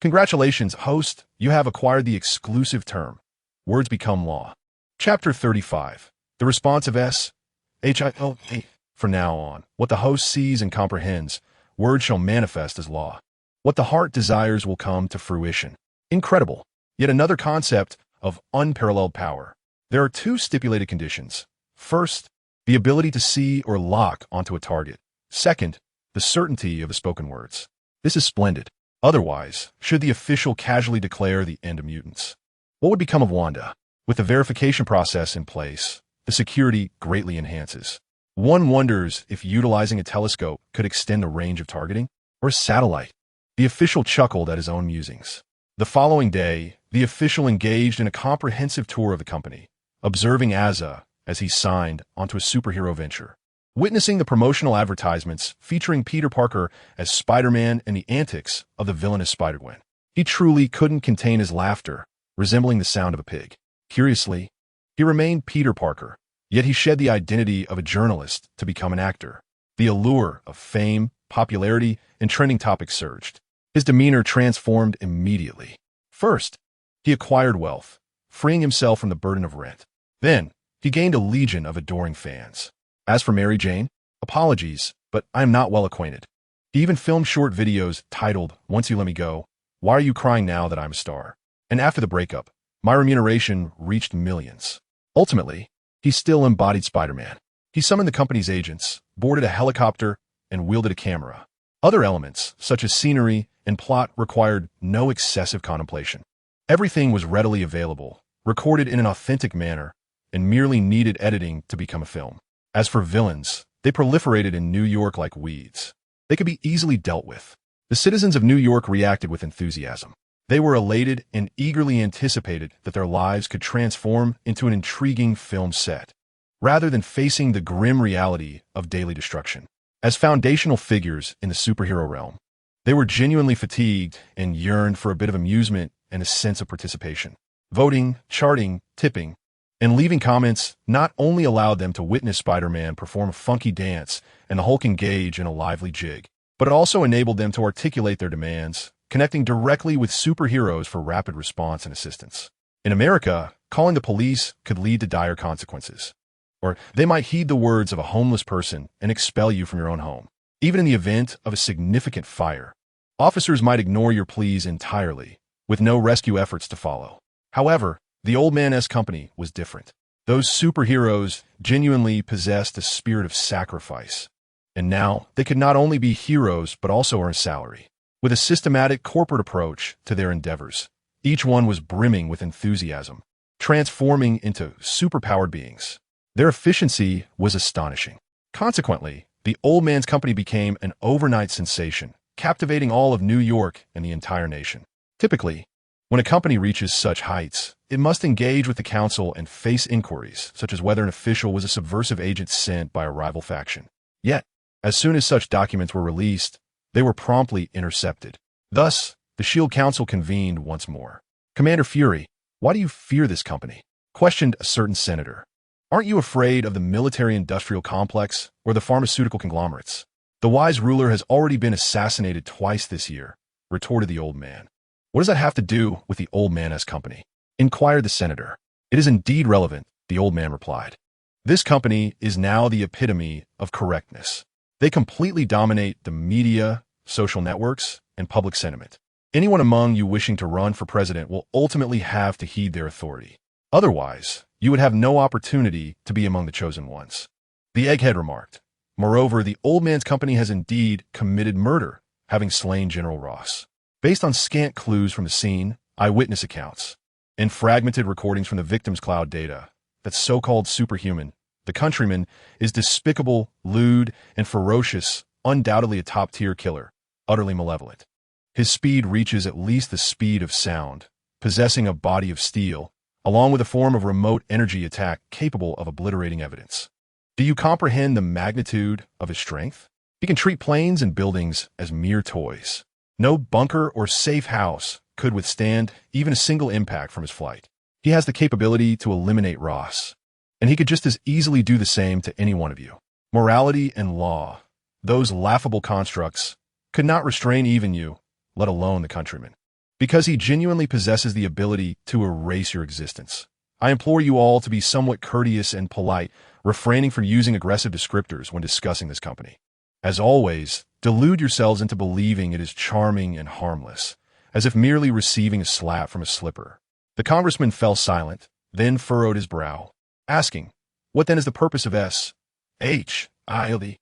Congratulations, host. You have acquired the exclusive term. Words become law. Chapter 35. The response of S-H-I-O-A. From now on, what the host sees and comprehends, words shall manifest as law. What the heart desires will come to fruition. Incredible. Yet another concept of unparalleled power. There are two stipulated conditions. First, the ability to see or lock onto a target. Second, the certainty of the spoken words. This is splendid. Otherwise, should the official casually declare the end of mutants? What would become of Wanda? With the verification process in place, the security greatly enhances. One wonders if utilizing a telescope could extend the range of targeting, or a satellite. The official chuckled at his own musings. The following day, the official engaged in a comprehensive tour of the company, observing Asa as he signed onto a superhero venture. Witnessing the promotional advertisements featuring Peter Parker as Spider-Man and the antics of the villainous Spider-Gwen, he truly couldn't contain his laughter, resembling the sound of a pig. Curiously, he remained Peter Parker, yet he shed the identity of a journalist to become an actor. The allure of fame, popularity, and trending topics surged. His demeanor transformed immediately. First, he acquired wealth, freeing himself from the burden of rent. Then, he gained a legion of adoring fans. As for Mary Jane, apologies, but I am not well acquainted. He even filmed short videos titled, "Once You Let Me Go, Why Are You Crying Now That I'm a Star?" And after the breakup, my remuneration reached millions. Ultimately, he still embodied Spider-Man. He summoned the company's agents, boarded a helicopter, and wielded a camera. Other elements, such as scenery and plot, required no excessive contemplation. Everything was readily available, recorded in an authentic manner, and merely needed editing to become a film. As for villains, they proliferated in New York like weeds. They could be easily dealt with. The citizens of New York reacted with enthusiasm. They were elated and eagerly anticipated that their lives could transform into an intriguing film set, rather than facing the grim reality of daily destruction. As foundational figures in the superhero realm, they were genuinely fatigued and yearned for a bit of amusement and a sense of participation. Voting, charting, tipping, and leaving comments not only allowed them to witness Spider-Man perform a funky dance and the Hulk engage in a lively jig, but it also enabled them to articulate their demands, connecting directly with superheroes for rapid response and assistance. In America, calling the police could lead to dire consequences, or they might heed the words of a homeless person and expel you from your own home. Even in the event of a significant fire, officers might ignore your pleas entirely, with no rescue efforts to follow. However, the Old Man-esque company was different. Those superheroes genuinely possessed a spirit of sacrifice, and now they could not only be heroes but also earn a salary. With a systematic corporate approach to their endeavors, each one was brimming with enthusiasm, transforming into superpowered beings. Their efficiency was astonishing. Consequently, the Old Man's company became an overnight sensation, captivating all of New York and the entire nation. Typically, when a company reaches such heights, it must engage with the council and face inquiries, such as whether an official was a subversive agent sent by a rival faction. Yet, As soon as such documents were released, they were promptly intercepted. Thus, the SHIELD Council convened once more. "Commander Fury, why do you fear this company?" questioned a certain senator. "Aren't you afraid of the military-industrial complex or the pharmaceutical conglomerates? The wise ruler has already been assassinated twice this year," retorted the old man. "What does that have to do with the old man's company?" inquired the senator. "It is indeed relevant," the old man replied. "This company is now the epitome of correctness. They completely dominate the media, social networks, and public sentiment. Anyone among you wishing to run for president will ultimately have to heed their authority. Otherwise, you would have no opportunity to be among the chosen ones." The egghead remarked. "Moreover, the old man's company has indeed committed murder, having slain General Ross. Based on scant clues from the scene, eyewitness accounts, and fragmented recordings from the victim's cloud data, that so-called superhuman, the countryman, is despicable, lewd, and ferocious, undoubtedly a top-tier killer, utterly malevolent. His speed reaches at least the speed of sound, possessing a body of steel, along with a form of remote energy attack capable of obliterating evidence. Do you comprehend the magnitude of his strength? He can treat planes and buildings as mere toys. No bunker or safe house could withstand even a single impact from his flight. He has the capability to eliminate Ross, and he could just as easily do the same to any one of you. Morality and law, those laughable constructs, could not restrain even you, let alone the countryman. Because he genuinely possesses the ability to erase your existence. I implore you all to be somewhat courteous and polite, refraining from using aggressive descriptors when discussing this company. As always, delude yourselves into believing it is charming and harmless, as if merely receiving a slap from a slipper." The congressman fell silent, then furrowed his brow, asking, "What then is the purpose of S-H-I-E-L-D?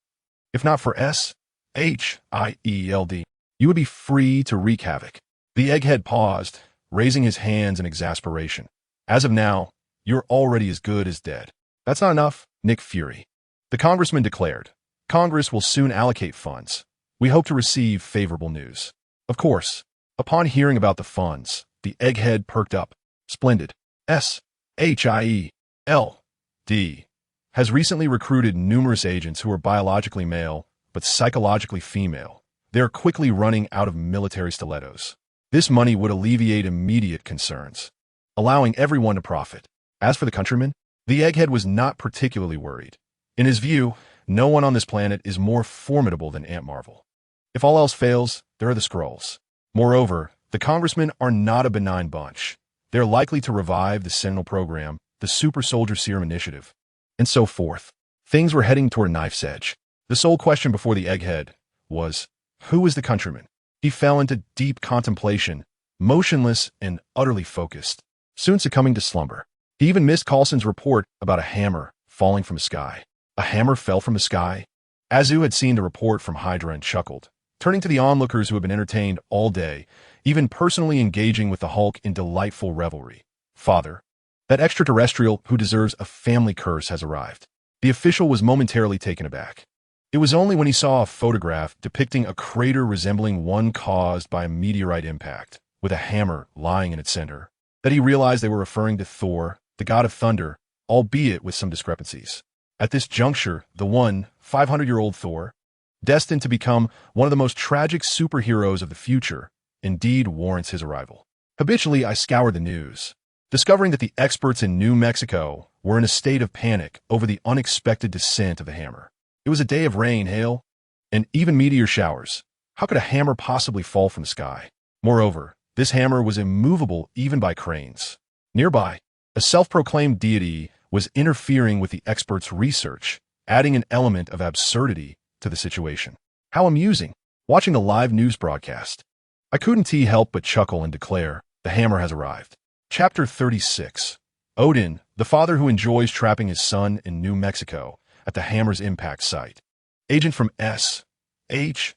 If not for S-H-I-E-L-D, you would be free to wreak havoc." The egghead paused, raising his hands in exasperation. "As of now, you're already as good as dead." "That's not enough, Nick Fury," the congressman declared. "Congress will soon allocate funds. We hope to receive favorable news." Of course, upon hearing about the funds, the egghead perked up. "Splendid. S-H-I-E-L-D has recently recruited numerous agents who are biologically male, but psychologically female. They are quickly running out of military stilettos. This money would alleviate immediate concerns, allowing everyone to profit." As for the countryman, the egghead was not particularly worried. In his view, no one on this planet is more formidable than Aunt Marvel. If all else fails, there are the Skrulls. Moreover, the congressmen are not a benign bunch. They're likely to revive the Sentinel program, the Super Soldier Serum Initiative, and so forth. Things were heading toward a knife's edge. The sole question before the egghead was, who is the countryman? He fell into deep contemplation, motionless and utterly focused, soon succumbing to slumber. He even missed Coulson's report about a hammer falling from the sky. A hammer fell from the sky? Azu had seen the report from Hydra and chuckled, turning to the onlookers who had been entertained all day, even personally engaging with the Hulk in delightful revelry. "Father, that extraterrestrial who deserves a family curse has arrived." The official was momentarily taken aback. It was only when he saw a photograph depicting a crater resembling one caused by a meteorite impact, with a hammer lying in its center, that he realized they were referring to Thor, the god of thunder, albeit with some discrepancies. At this juncture, the 500-year-old Thor, destined to become one of the most tragic superheroes of the future, indeed warrants his arrival. Habitually, I scoured the news, discovering that the experts in New Mexico were in a state of panic over the unexpected descent of the hammer. It was a day of rain, hail, and even meteor showers. How could a hammer possibly fall from the sky? Moreover, this hammer was immovable even by cranes. Nearby, a self-proclaimed deity was interfering with the experts' research, adding an element of absurdity to the situation. How amusing, watching the live news broadcast. I couldn't help but chuckle and declare, the hammer has arrived. Chapter 36. Odin, the father who enjoys trapping his son in New Mexico at the hammer's impact site. Agent from S-H-I-E-L-D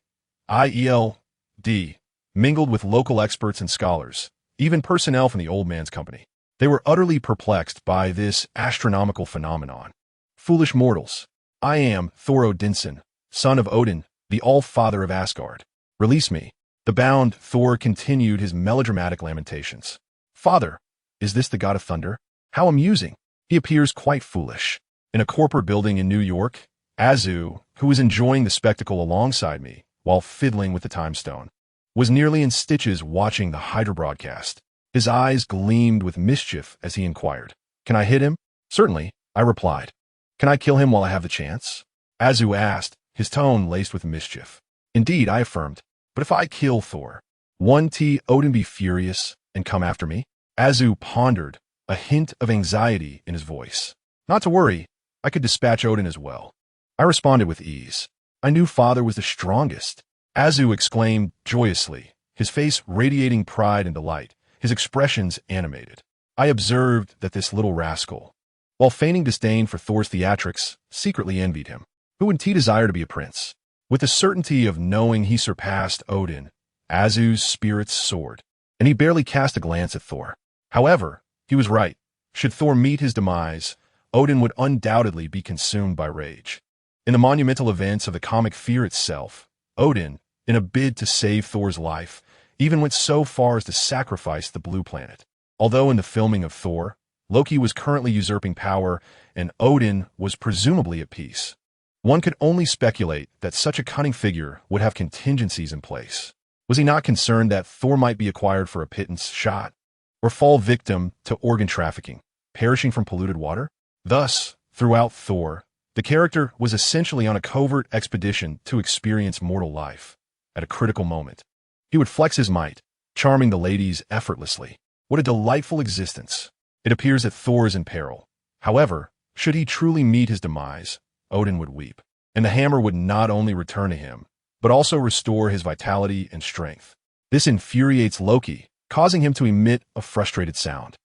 mingled with local experts and scholars, even personnel from the old man's company. They were utterly perplexed by this astronomical phenomenon. "Foolish mortals, I am Thor Odinson, son of Odin, the All-Father of Asgard. Release me." The bound Thor continued his melodramatic lamentations. "Father, is this the god of thunder? How amusing. He appears quite foolish. In a corporate building in New York, Azu, who was enjoying the spectacle alongside me while fiddling with the time stone, was nearly in stitches watching the Hydra broadcast. His eyes gleamed with mischief as he inquired, "Can I hit him?" "Certainly," I replied. "Can I kill him while I have the chance?" Azu asked, his tone laced with mischief. "Indeed," I affirmed. "But if I kill Thor, won't Odin be furious and come after me?" Azu pondered, a hint of anxiety in his voice. "Not to worry, I could dispatch Odin as well." I responded with ease. I knew Father was the strongest. Azu exclaimed joyously, his face radiating pride and delight, his expressions animated. I observed that this little rascal, while feigning disdain for Thor's theatrics, secretly envied him. Who wouldn't he desire to be a prince? With the certainty of knowing he surpassed Odin, Azu's spirits soared, and he barely cast a glance at Thor. However, he was right. Should Thor meet his demise, Odin would undoubtedly be consumed by rage. In the monumental events of the comic Fear itself, Odin, in a bid to save Thor's life, even went so far as to sacrifice the Blue Planet. Although in the filming of Thor, Loki was currently usurping power and Odin was presumably at peace, one could only speculate that such a cunning figure would have contingencies in place. Was he not concerned that Thor might be acquired for a pittance shot, or fall victim to organ trafficking, perishing from polluted water? Thus, throughout Thor, the character was essentially on a covert expedition to experience mortal life. At a critical moment, he would flex his might, charming the ladies effortlessly. What a delightful existence. It appears that Thor is in peril. However, should he truly meet his demise, Odin would weep, and the hammer would not only return to him, but also restore his vitality and strength. This infuriates Loki, causing him to emit a frustrated sound.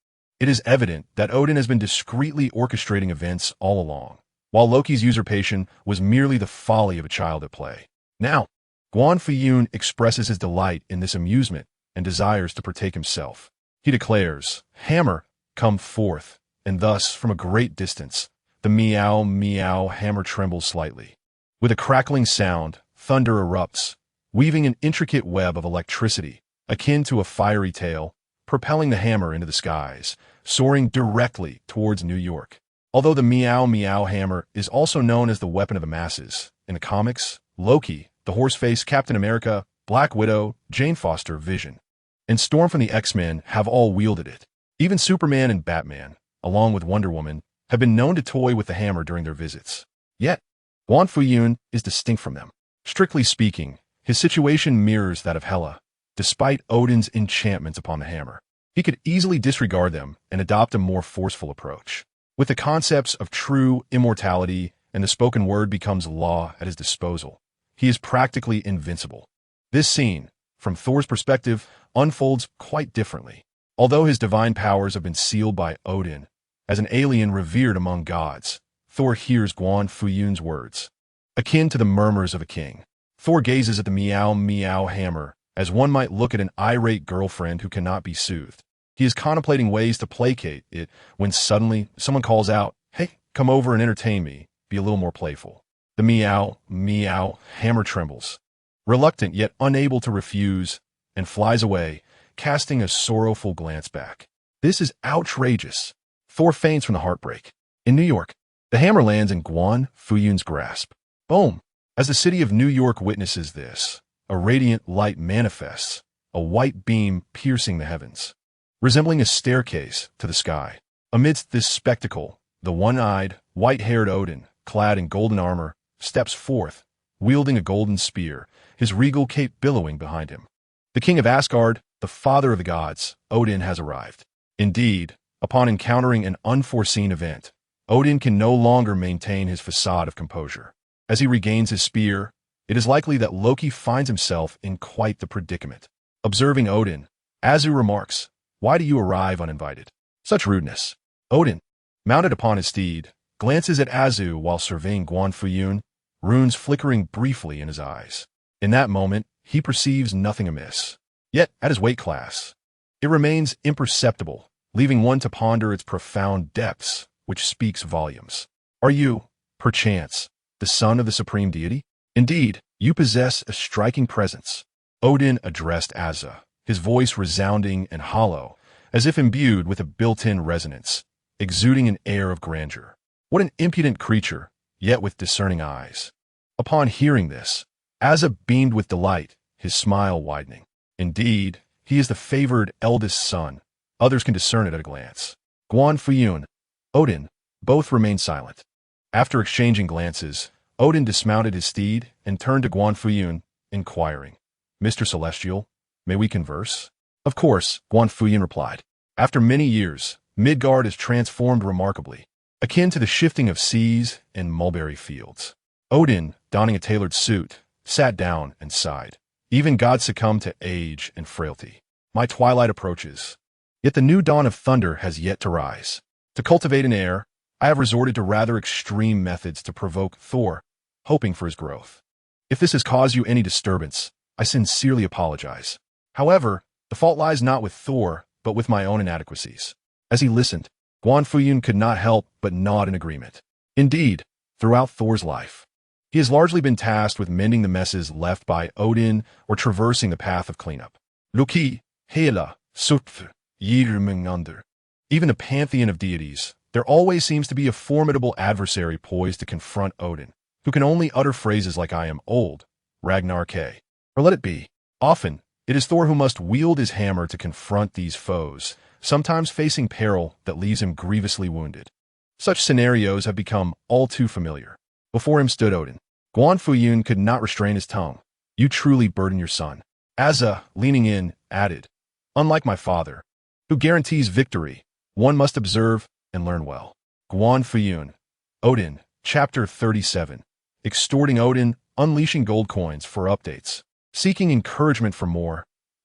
It is evident that Odin has been discreetly orchestrating events all along, while Loki's usurpation was merely the folly of a child at play. Now, Guan Fuyun expresses his delight in this amusement and desires to partake himself. He declares, "Hammer, come forth," and thus, from a great distance, the meow meow hammer trembles slightly. With a crackling sound, thunder erupts, weaving an intricate web of electricity, akin to a fiery tail, propelling the hammer into the skies, soaring directly towards New York. Although the meow meow hammer is also known as the weapon of the masses, in the comics, Loki, the Horseface, Captain America, Black Widow, Jane Foster, Vision, and Storm from the X-Men have all wielded it. Even Superman and Batman, along with Wonder Woman, have been known to toy with the hammer during their visits. Yet, Guan Fuyun is distinct from them. Strictly speaking, his situation mirrors that of Hela, despite Odin's enchantments upon the hammer. He could easily disregard them and adopt a more forceful approach. With the concepts of true immortality and the spoken word becomes law at his disposal, he is practically invincible. This scene, from Thor's perspective, unfolds quite differently. Although his divine powers have been sealed by Odin, as an alien revered among gods, Thor hears Guan Fuyun's words. Akin to the murmurs of a king, Thor gazes at the meow meow hammer as one might look at an irate girlfriend who cannot be soothed. He is contemplating ways to placate it when suddenly someone calls out, "Hey, come over and entertain me. Be a little more playful." The meow meow hammer trembles, reluctant yet unable to refuse, and flies away, casting a sorrowful glance back. This is outrageous. Thor faints from the heartbreak. In New York, the hammer lands in Guan Fuyun's grasp. Boom! As the city of New York witnesses this, a radiant light manifests, a white beam piercing the heavens, resembling a staircase to the sky. Amidst this spectacle, the one-eyed, white-haired Odin, clad in golden armor, steps forth, wielding a golden spear, his regal cape billowing behind him. The king of Asgard, the father of the gods, Odin has arrived. Indeed, upon encountering an unforeseen event, Odin can no longer maintain his facade of composure. As he regains his spear, it is likely that Loki finds himself in quite the predicament. Observing Odin, Azu remarks, "Why do you arrive uninvited?" Such rudeness. Odin, mounted upon his steed, glances at Azu while surveying Guan Fuyun, runes flickering briefly in his eyes. In that moment, he perceives nothing amiss. Yet, at his weight class, it remains imperceptible, leaving one to ponder its profound depths, which speaks volumes. Are you, perchance, the son of the supreme deity? Indeed, you possess a striking presence. Odin addressed Asa, his voice resounding and hollow, as if imbued with a built-in resonance, exuding an air of grandeur. What an impudent creature, yet with discerning eyes. Upon hearing this, Asa beamed with delight, his smile widening. Indeed, he is the favored eldest son. Others can discern it at a glance. Guan Fuyun, Odin, both remained silent. After exchanging glances, Odin dismounted his steed and turned to Guan Fuyun, inquiring, "Mr. Celestial, may we converse?" "Of course," Guan Fuyun replied. "After many years, Midgard is transformed remarkably, akin to the shifting of seas and mulberry fields." Odin, donning a tailored suit, sat down and sighed. "Even gods succumb to age and frailty. My twilight approaches. Yet the new dawn of thunder has yet to rise. To cultivate an heir, I have resorted to rather extreme methods to provoke Thor, hoping for his growth. If this has caused you any disturbance, I sincerely apologize. However, the fault lies not with Thor, but with my own inadequacies." As he listened, Guan Fuyun could not help but nod in agreement. Indeed, throughout Thor's life, he has largely been tasked with mending the messes left by Odin or traversing the path of cleanup. Loki, Hela, Sutf, Yirmungander. Even a pantheon of deities, there always seems to be a formidable adversary poised to confront Odin, who can only utter phrases like "I am old," Ragnar K. or "let it be." Often, it is Thor who must wield his hammer to confront these foes, sometimes facing peril that leaves him grievously wounded. Such scenarios have become all too familiar. Before him stood Odin. Guan Fuyun could not restrain his tongue. "You truly burden your son." Asa, leaning in, added, "Unlike my father, who guarantees victory, one must observe and learn well." Guan Fuyun, Odin, Chapter 37. Extorting Odin, unleashing gold coins for updates. Seeking encouragement for more,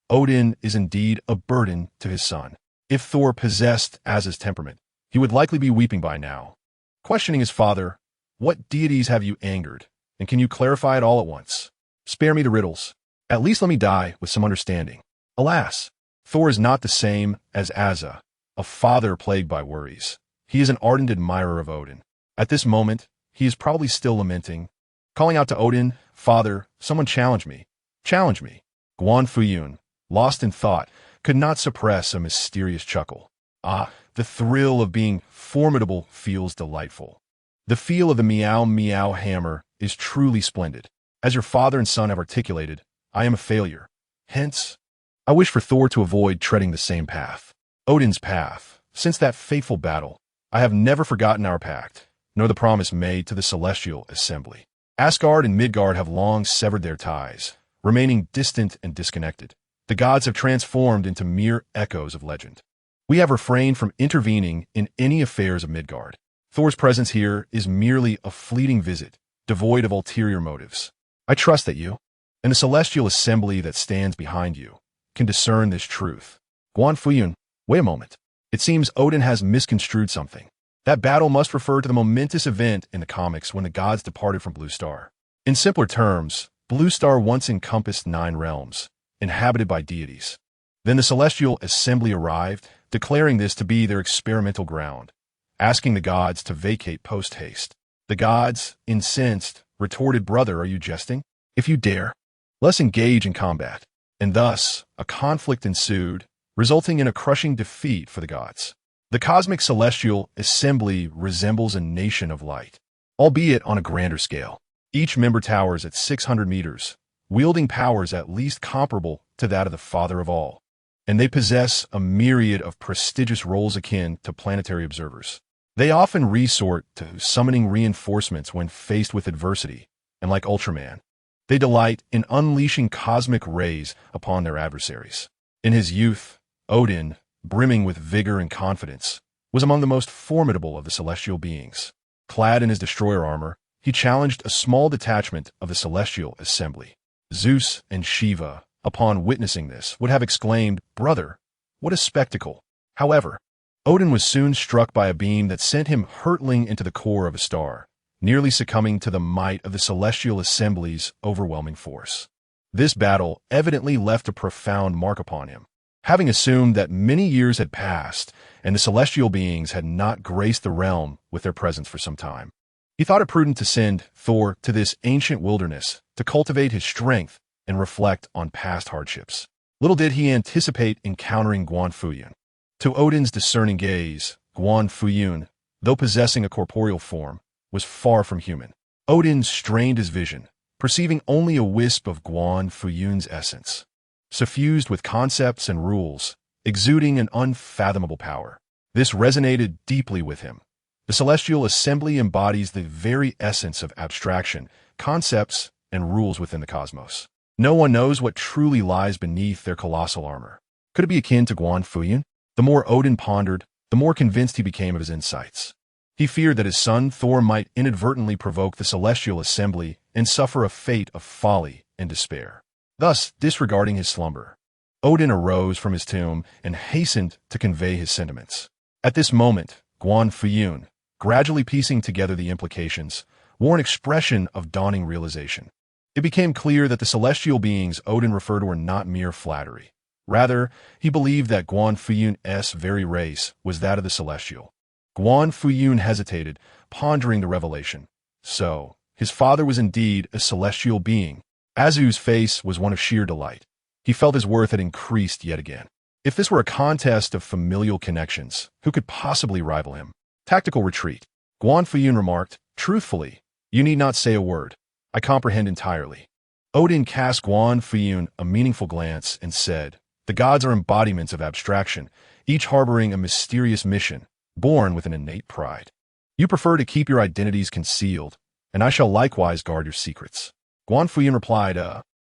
Odin is indeed a burden to his son. If Thor possessed Asa's temperament, he would likely be weeping by now. Questioning his father, "What deities have you angered, and can you clarify it all at once? Spare me the riddles. At least let me die with some understanding." Alas, Thor is not the same as Asa, a father plagued by worries. He is an ardent admirer of Odin. At this moment, he is probably still lamenting, calling out to Odin, "Father, someone challenge me. Challenge me." Guan Fuyun, lost in thought, could not suppress a mysterious chuckle. Ah, the thrill of being formidable feels delightful. The feel of the meow meow hammer is truly splendid. As your father and son have articulated, I am a failure. Hence, I wish for Thor to avoid treading the same path. Odin's path. Since that fateful battle, I have never forgotten our pact, nor the promise made to the celestial assembly. Asgard and Midgard have long severed their ties, remaining distant and disconnected. The gods have transformed into mere echoes of legend. We have refrained from intervening in any affairs of Midgard. Thor's presence here is merely a fleeting visit, devoid of ulterior motives. I trust that you, and the celestial assembly that stands behind you, can discern this truth. Guan Fuyun, wait a moment. It seems Odin has misconstrued something. That battle must refer to the momentous event in the comics when the gods departed from Blue Star. In simpler terms, Blue Star once encompassed 9 realms, inhabited by deities. Then the celestial assembly arrived, declaring this to be their experimental ground, asking the gods to vacate post-haste. The gods, incensed, retorted, "Brother, are you jesting? If you dare, let's engage in combat." And thus, a conflict ensued, resulting in a crushing defeat for the gods. The cosmic celestial assembly resembles a nation of light, albeit on a grander scale. Each member towers at 600 meters, wielding powers at least comparable to that of the Father of all. And they possess a myriad of prestigious roles akin to planetary observers. They often resort to summoning reinforcements when faced with adversity, and like Ultraman, they delight in unleashing cosmic rays upon their adversaries. In his youth, Odin, brimming with vigor and confidence, was among the most formidable of the celestial beings. Clad in his destroyer armor, he challenged a small detachment of the celestial assembly. Zeus and Shiva, upon witnessing this, would have exclaimed, "Brother, what a spectacle!" However, Odin was soon struck by a beam that sent him hurtling into the core of a star, nearly succumbing to the might of the celestial assembly's overwhelming force. This battle evidently left a profound mark upon him. Having assumed that many years had passed and the celestial beings had not graced the realm with their presence for some time, he thought it prudent to send Thor to this ancient wilderness to cultivate his strength and reflect on past hardships. Little did he anticipate encountering Guan Fuyun. To Odin's discerning gaze, Guan Fuyun, though possessing a corporeal form, was far from human. Odin strained his vision, perceiving only a wisp of Guan Fuyun's essence, suffused with concepts and rules, exuding an unfathomable power. This resonated deeply with him. The celestial assembly embodies the very essence of abstraction, concepts, and rules within the cosmos. No one knows what truly lies beneath their colossal armor. Could it be akin to Guan Fuyun? The more Odin pondered, the more convinced he became of his insights. He feared that his son Thor might inadvertently provoke the celestial assembly and suffer a fate of folly and despair. Thus, disregarding his slumber, Odin arose from his tomb and hastened to convey his sentiments. At this moment, Guan Fuyun, gradually piecing together the implications, wore an expression of dawning realization. It became clear that the celestial beings Odin referred to were not mere flattery. Rather, he believed that Guan Fuyun's very race was that of the celestial. Guan Fuyun hesitated, pondering the revelation. So, his father was indeed a celestial being. Azu's face was one of sheer delight. He felt his worth had increased yet again. If this were a contest of familial connections, who could possibly rival him? Tactical retreat. Guan Fuyun remarked, "Truthfully, you need not say a word. I comprehend entirely." Odin cast Guan Fuyun a meaningful glance and said, "The gods are embodiments of abstraction, each harboring a mysterious mission, born with an innate pride. You prefer to keep your identities concealed, and I shall likewise guard your secrets." Guan Fuyun replied,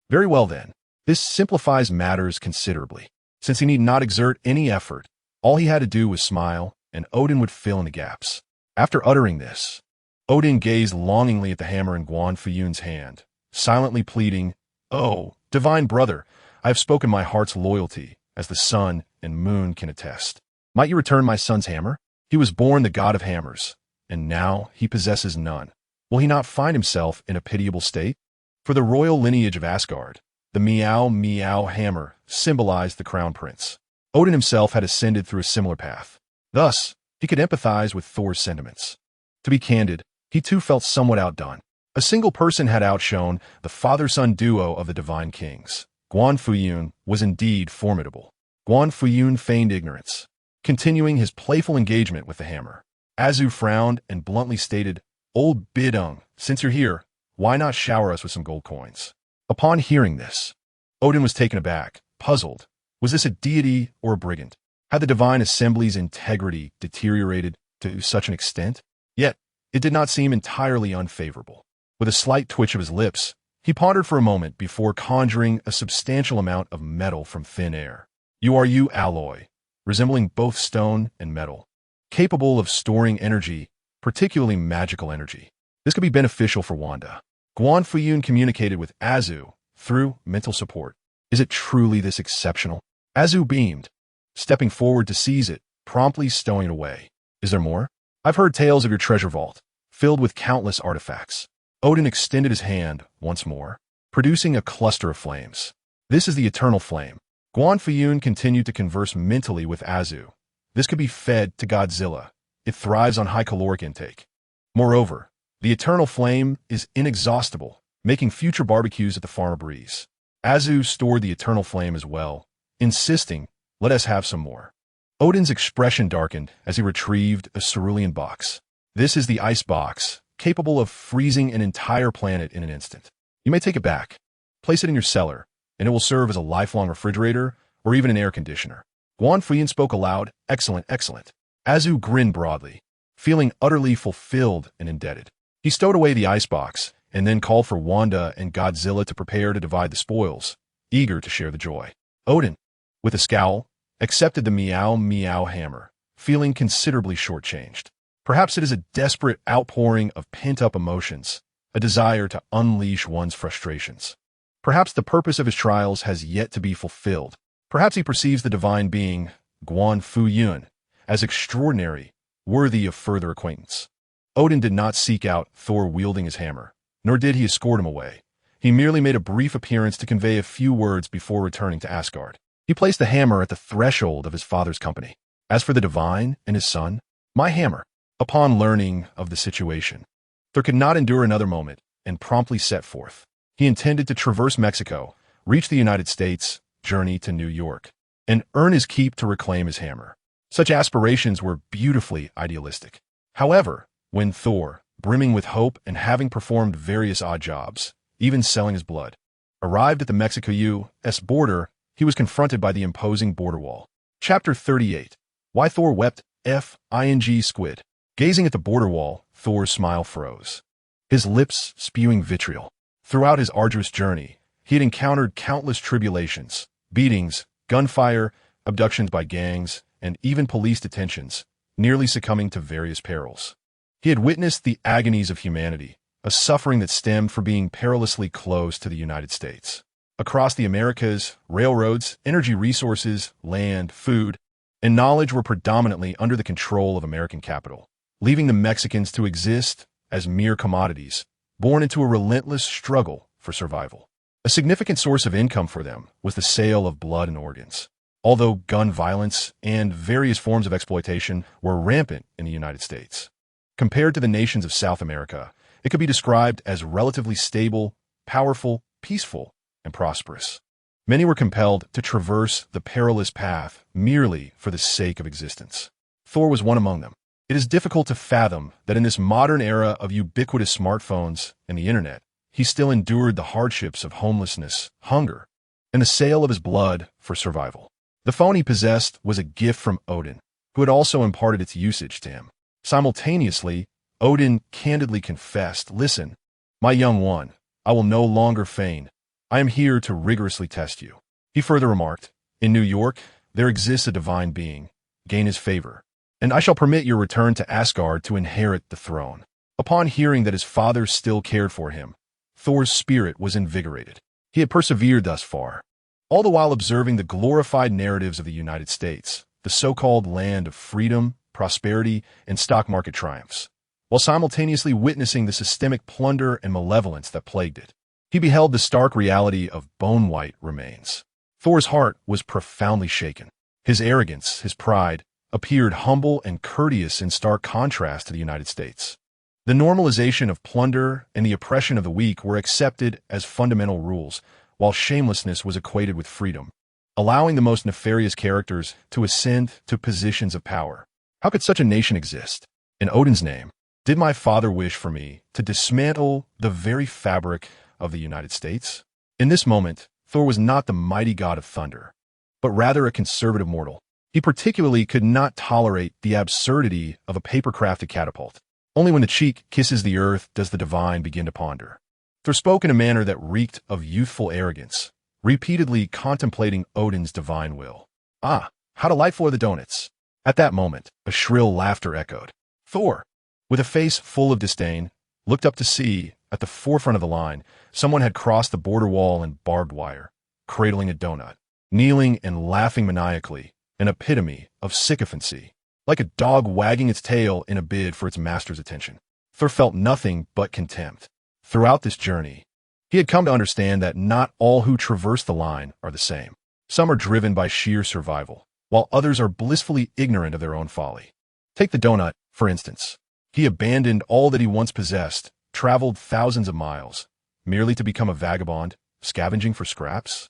"Very well then. This simplifies matters considerably. Since he need not exert any effort, all he had to do was smile, and Odin would fill in the gaps." After uttering this, Odin gazed longingly at the hammer in Guan Fuyun's hand, silently pleading, "Oh, divine brother, I have spoken my heart's loyalty, as the sun and moon can attest. Might you return my son's hammer? He was born the god of hammers, and now he possesses none. Will he not find himself in a pitiable state?" For the royal lineage of Asgard, the Meow Meow hammer symbolized the crown prince. Odin himself had ascended through a similar path. Thus, he could empathize with Thor's sentiments. To be candid, he too felt somewhat outdone. A single person had outshone the father-son duo of the divine kings. Guan Fuyun was indeed formidable. Guan Fuyun feigned ignorance, continuing his playful engagement with the hammer. Azu frowned and bluntly stated, "Old Bidung, since you're here, why not shower us with some gold coins?" Upon hearing this, Odin was taken aback, puzzled. Was this a deity or a brigand? Had the divine assembly's integrity deteriorated to such an extent? Yet, it did not seem entirely unfavorable. With a slight twitch of his lips, he pondered for a moment before conjuring a substantial amount of metal from thin air. You alloy, resembling both stone and metal, capable of storing energy, particularly magical energy. This could be beneficial for Wanda. Guan Fuyun communicated with Azu through mental support. Is it truly this exceptional? Azu beamed, stepping forward to seize it, promptly stowing it away. Is there more? I've heard tales of your treasure vault, filled with countless artifacts. Odin extended his hand once more, producing a cluster of flames. This is the eternal flame. Guan Fuyun continued to converse mentally with Azu. This could be fed to Godzilla. It thrives on high caloric intake. Moreover, the eternal flame is inexhaustible, making future barbecues at the farm a breeze. Azu stored the eternal flame as well, insisting, "Let us have some more." Odin's expression darkened as he retrieved a cerulean box. This is the ice box, capable of freezing an entire planet in an instant. You may take it back. Place it in your cellar, and it will serve as a lifelong refrigerator or even an air conditioner. Guan Fuyun spoke aloud, "Excellent, excellent." Azu grinned broadly, feeling utterly fulfilled and indebted. He stowed away the icebox and then called for Wanda and Godzilla to prepare to divide the spoils, eager to share the joy. Odin, with a scowl, accepted the Meow Meow hammer, feeling considerably shortchanged. Perhaps it is a desperate outpouring of pent-up emotions, a desire to unleash one's frustrations. Perhaps the purpose of his trials has yet to be fulfilled. Perhaps he perceives the divine being, Guan Fuyun, as extraordinary, worthy of further acquaintance. Odin did not seek out Thor wielding his hammer, nor did he escort him away. He merely made a brief appearance to convey a few words before returning to Asgard. He placed the hammer at the threshold of his father's company. As for the divine and his son, my hammer. Upon learning of the situation, Thor could not endure another moment and promptly set forth. He intended to traverse Mexico, reach the United States, journey to New York, and earn his keep to reclaim his hammer. Such aspirations were beautifully idealistic. However, when Thor, brimming with hope and having performed various odd jobs, even selling his blood. Arrived at the Mexico-U.S. border, he was confronted by the imposing border wall. Chapter 38. Why Thor Wept, F.I.N.G. Squid. Gazing at the border wall, Thor's smile froze, his lips spewing vitriol. Throughout his arduous journey, he had encountered countless tribulations, beatings, gunfire, abductions by gangs, and even police detentions, nearly succumbing to various perils. He had witnessed the agonies of humanity, a suffering that stemmed from being perilously close to the United States. Across the Americas, railroads, energy resources, land, food, and knowledge were predominantly under the control of American capital, leaving the Mexicans to exist as mere commodities, born into a relentless struggle for survival. A significant source of income for them was the sale of blood and organs. Although gun violence and various forms of exploitation were rampant in the United States, compared to the nations of South America, it could be described as relatively stable, powerful, peaceful, and prosperous. Many were compelled to traverse the perilous path merely for the sake of existence. Thor was one among them. It is difficult to fathom that in this modern era of ubiquitous smartphones and the internet, he still endured the hardships of homelessness, hunger, and the sale of his blood for survival. The phone he possessed was a gift from Odin, who had also imparted its usage to him. Simultaneously, Odin candidly confessed, "Listen, my young one, I will no longer feign. I am here to rigorously test you." He further remarked, "In New York, there exists a divine being. Gain his favor, and I shall permit your return to Asgard to inherit the throne." Upon hearing that his father still cared for him, Thor's spirit was invigorated. He had persevered thus far, all the while observing the glorified narratives of the United States, the so-called land of freedom, prosperity, and stock market triumphs, while simultaneously witnessing the systemic plunder and malevolence that plagued it. He beheld the stark reality of bone-white remains. Thor's heart was profoundly shaken. His arrogance, his pride, appeared humble and courteous in stark contrast to the United States. The normalization of plunder and the oppression of the weak were accepted as fundamental rules, while shamelessness was equated with freedom, allowing the most nefarious characters to ascend to positions of power. How could such a nation exist? In Odin's name, did my father wish for me to dismantle the very fabric of the United States? In this moment, Thor was not the mighty god of thunder, but rather a conservative mortal. He particularly could not tolerate the absurdity of a paper-crafted catapult. Only when the cheek kisses the earth does the divine begin to ponder. Thor spoke in a manner that reeked of youthful arrogance, repeatedly contemplating Odin's divine will. "Ah, how delightful are the donuts!" At that moment, a shrill laughter echoed. Thor, with a face full of disdain, looked up to see, at the forefront of the line, someone had crossed the border wall in barbed wire, cradling a donut, kneeling and laughing maniacally, an epitome of sycophancy, like a dog wagging its tail in a bid for its master's attention. Thor felt nothing but contempt. Throughout this journey, he had come to understand that not all who traverse the line are the same. Some are driven by sheer survival, while others are blissfully ignorant of their own folly. Take the donut, for instance. He abandoned all that he once possessed, traveled thousands of miles, merely to become a vagabond, scavenging for scraps?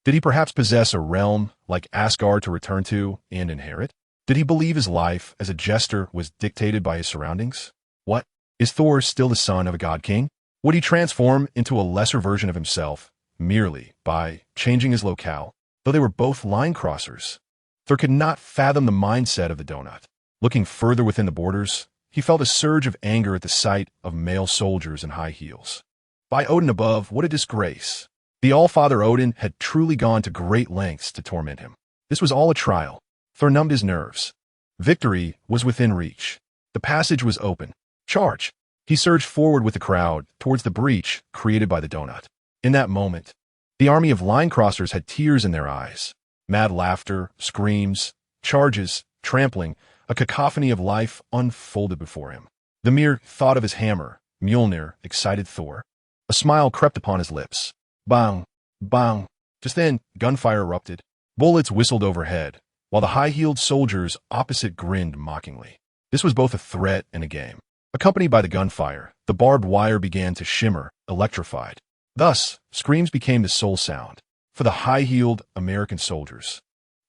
Did he perhaps possess a realm like Asgard to return to and inherit? Did he believe his life as a jester was dictated by his surroundings? What? Is Thor still the son of a god-king? Would he transform into a lesser version of himself merely by changing his locale, though they were both line crossers? Thor could not fathom the mindset of the donut. Looking further within the borders, he felt a surge of anger at the sight of male soldiers in high heels. By Odin above, what a disgrace! The All-Father Odin had truly gone to great lengths to torment him. This was all a trial. Thor numbed his nerves. Victory was within reach. The passage was open. Charge! He surged forward with the crowd towards the breach created by the donut. In that moment, the army of line crossers had tears in their eyes. Mad laughter, screams, charges, trampling, a cacophony of life unfolded before him. The mere thought of his hammer, Mjolnir, excited Thor. A smile crept upon his lips. Bang! Bang! Just then, gunfire erupted. Bullets whistled overhead, while the high-heeled soldiers opposite grinned mockingly. This was both a threat and a game. Accompanied by the gunfire, the barbed wire began to shimmer, electrified. Thus, screams became the sole sound for the high-heeled American soldiers.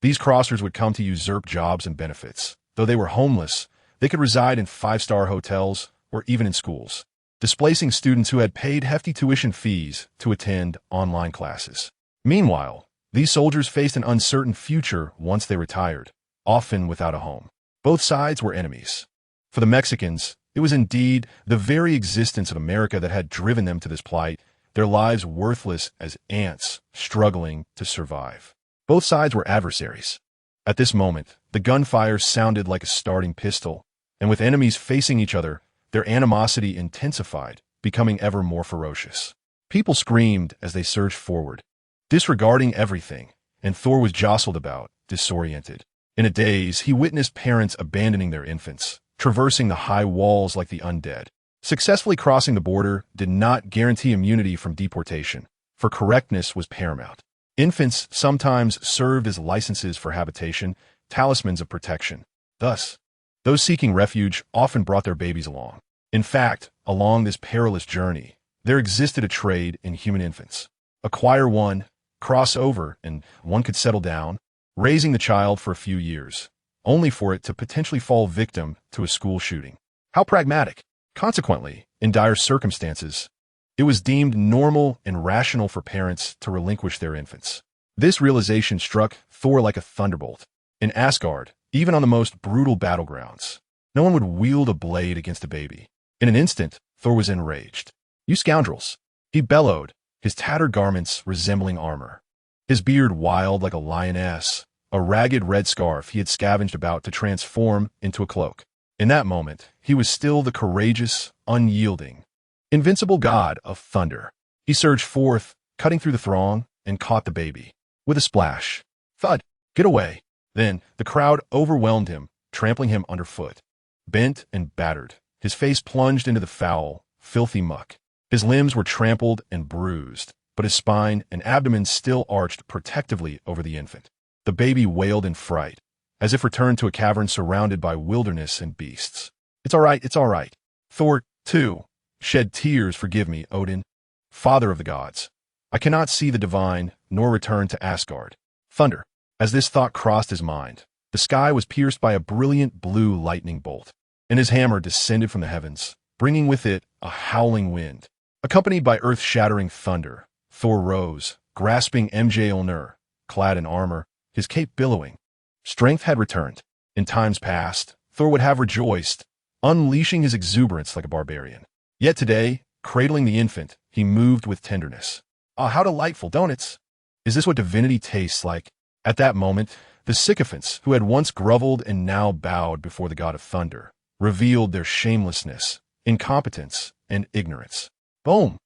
These crossers would come to usurp jobs and benefits. Though they were homeless, they could reside in five-star hotels, or even in schools, displacing students who had paid hefty tuition fees to attend online classes. Meanwhile, these soldiers faced an uncertain future once they retired, often without a home. Both sides were enemies. For the Mexicans, it was indeed the very existence of America that had driven them to this plight, their lives worthless as ants struggling to survive. Both sides were adversaries. At this moment, the gunfire sounded like a starting pistol, and with enemies facing each other, their animosity intensified, becoming ever more ferocious. People screamed as they surged forward, disregarding everything, and Thor was jostled about, disoriented. In a daze, he witnessed parents abandoning their infants, traversing the high walls like the undead. Successfully crossing the border did not guarantee immunity from deportation, for correctness was paramount. Infants sometimes served as licenses for habitation, talismans of protection. Thus, those seeking refuge often brought their babies along. In fact, along this perilous journey, there existed a trade in human infants. Acquire one, cross over, and one could settle down, raising the child for a few years, only for it to potentially fall victim to a school shooting. How pragmatic! Consequently, in dire circumstances, it was deemed normal and rational for parents to relinquish their infants. This realization struck Thor like a thunderbolt. In Asgard, even on the most brutal battlegrounds, no one would wield a blade against a baby. In an instant, Thor was enraged. "You scoundrels!" he bellowed, his tattered garments resembling armor. His beard wild like a lioness, a ragged red scarf he had scavenged about to transform into a cloak. In that moment, he was still the courageous, unyielding, invincible god of thunder. He surged forth, cutting through the throng, and caught the baby. With a splash. Thud! Get away! Then, the crowd overwhelmed him, trampling him underfoot. Bent and battered, his face plunged into the foul, filthy muck. His limbs were trampled and bruised, but his spine and abdomen still arched protectively over the infant. The baby wailed in fright, as if returned to a cavern surrounded by wilderness and beasts. It's all right, it's all right. Thor, too, shed tears. Forgive me, Odin, father of the gods. I cannot see the divine, nor return to Asgard. Thunder. As this thought crossed his mind, the sky was pierced by a brilliant blue lightning bolt, and his hammer descended from the heavens, bringing with it a howling wind. Accompanied by earth-shattering thunder, Thor rose, grasping Mjolnir, clad in armor, his cape billowing. Strength had returned. In times past, Thor would have rejoiced, unleashing his exuberance like a barbarian. Yet today, cradling the infant, he moved with tenderness. Ah, how delightful, don't it? Is this what divinity tastes like? At that moment, the sycophants, who had once groveled and now bowed before the god of thunder, revealed their shamelessness, incompetence, and ignorance. Boom!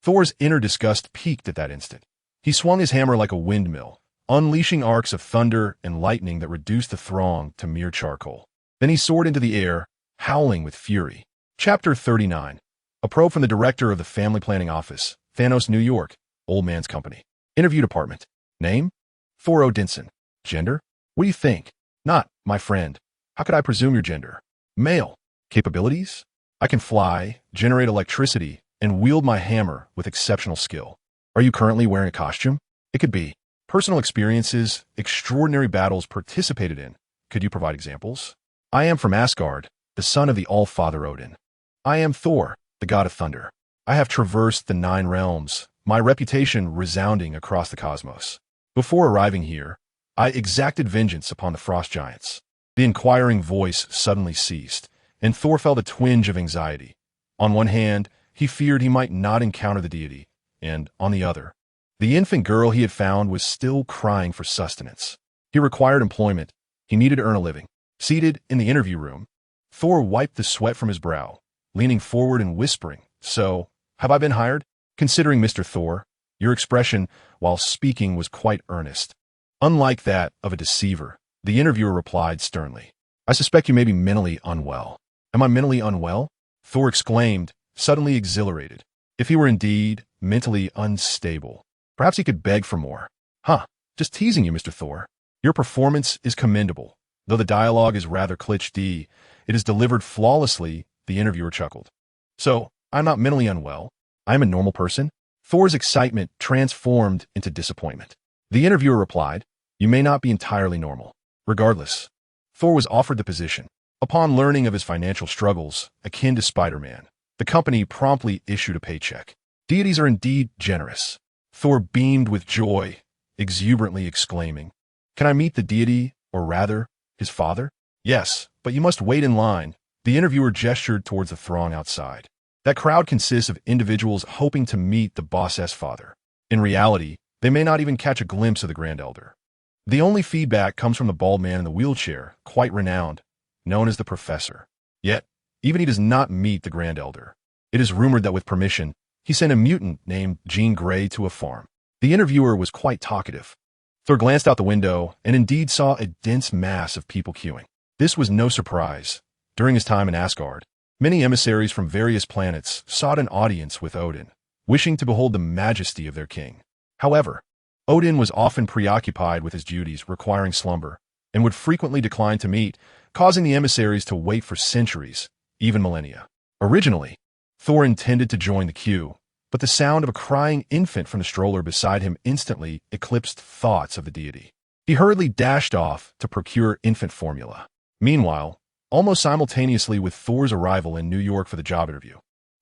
Thor's inner disgust peaked at that instant. He swung his hammer like a windmill, unleashing arcs of thunder and lightning that reduced the throng to mere charcoal. Then he soared into the air, howling with fury. Chapter 39. A probe from the director of the Family Planning Office, Thanos, New York, Old Man's Company. Interview department. Name? Thor Odinson. Gender? What do you think? Not, my friend. How could I presume your gender? Male. Capabilities? I can fly, generate electricity, and wield my hammer with exceptional skill. Are you currently wearing a costume? It could be. Personal experiences, extraordinary battles participated in. Could you provide examples? I am from Asgard, the son of the All-Father Odin. I am Thor, the god of thunder. I have traversed the 9 realms, my reputation resounding across the cosmos. Before arriving here, I exacted vengeance upon the frost giants. The inquiring voice suddenly ceased, and Thor felt a twinge of anxiety. On one hand, he feared he might not encounter the deity, and, on the other, the infant girl he had found was still crying for sustenance. He required employment. He needed to earn a living. Seated in the interview room, Thor wiped the sweat from his brow, leaning forward and whispering, "So, have I been hired?" Considering Mr. Thor, your expression while speaking was quite earnest. Unlike that of a deceiver, the interviewer replied sternly, "I suspect you may be mentally unwell." "Am I mentally unwell?" Thor exclaimed, suddenly exhilarated. If he were indeed mentally unstable, perhaps he could beg for more. Just teasing you, Mr. Thor. Your performance is commendable. Though the dialogue is rather cliché, it is delivered flawlessly, the interviewer chuckled. So, I'm not mentally unwell. I'm a normal person? Thor's excitement transformed into disappointment. The interviewer replied, "You may not be entirely normal. Regardless, Thor was offered the position. Upon learning of his financial struggles, akin to Spider-Man, the company promptly issued a paycheck. Deities are indeed generous. Thor beamed with joy, exuberantly exclaiming, "Can I meet the deity, or rather, his father?" "Yes, but you must wait in line." The interviewer gestured towards the throng outside. That crowd consists of individuals hoping to meet the boss's father. In reality, they may not even catch a glimpse of the Grand Elder. The only feedback comes from the bald man in the wheelchair, quite renowned, known as the Professor. Yet, even he does not meet the Grand Elder. It is rumored that with permission, he sent a mutant named Jean Grey to a farm. The interviewer was quite talkative. Thor glanced out the window and indeed saw a dense mass of people queuing. This was no surprise. During his time in Asgard, many emissaries from various planets sought an audience with Odin, wishing to behold the majesty of their king. However, Odin was often preoccupied with his duties requiring slumber and would frequently decline to meet, causing the emissaries to wait for centuries, even millennia. Originally, Thor intended to join the queue, but the sound of a crying infant from the stroller beside him instantly eclipsed thoughts of the deity. He hurriedly dashed off to procure infant formula. Meanwhile, almost simultaneously with Thor's arrival in New York for the job interview,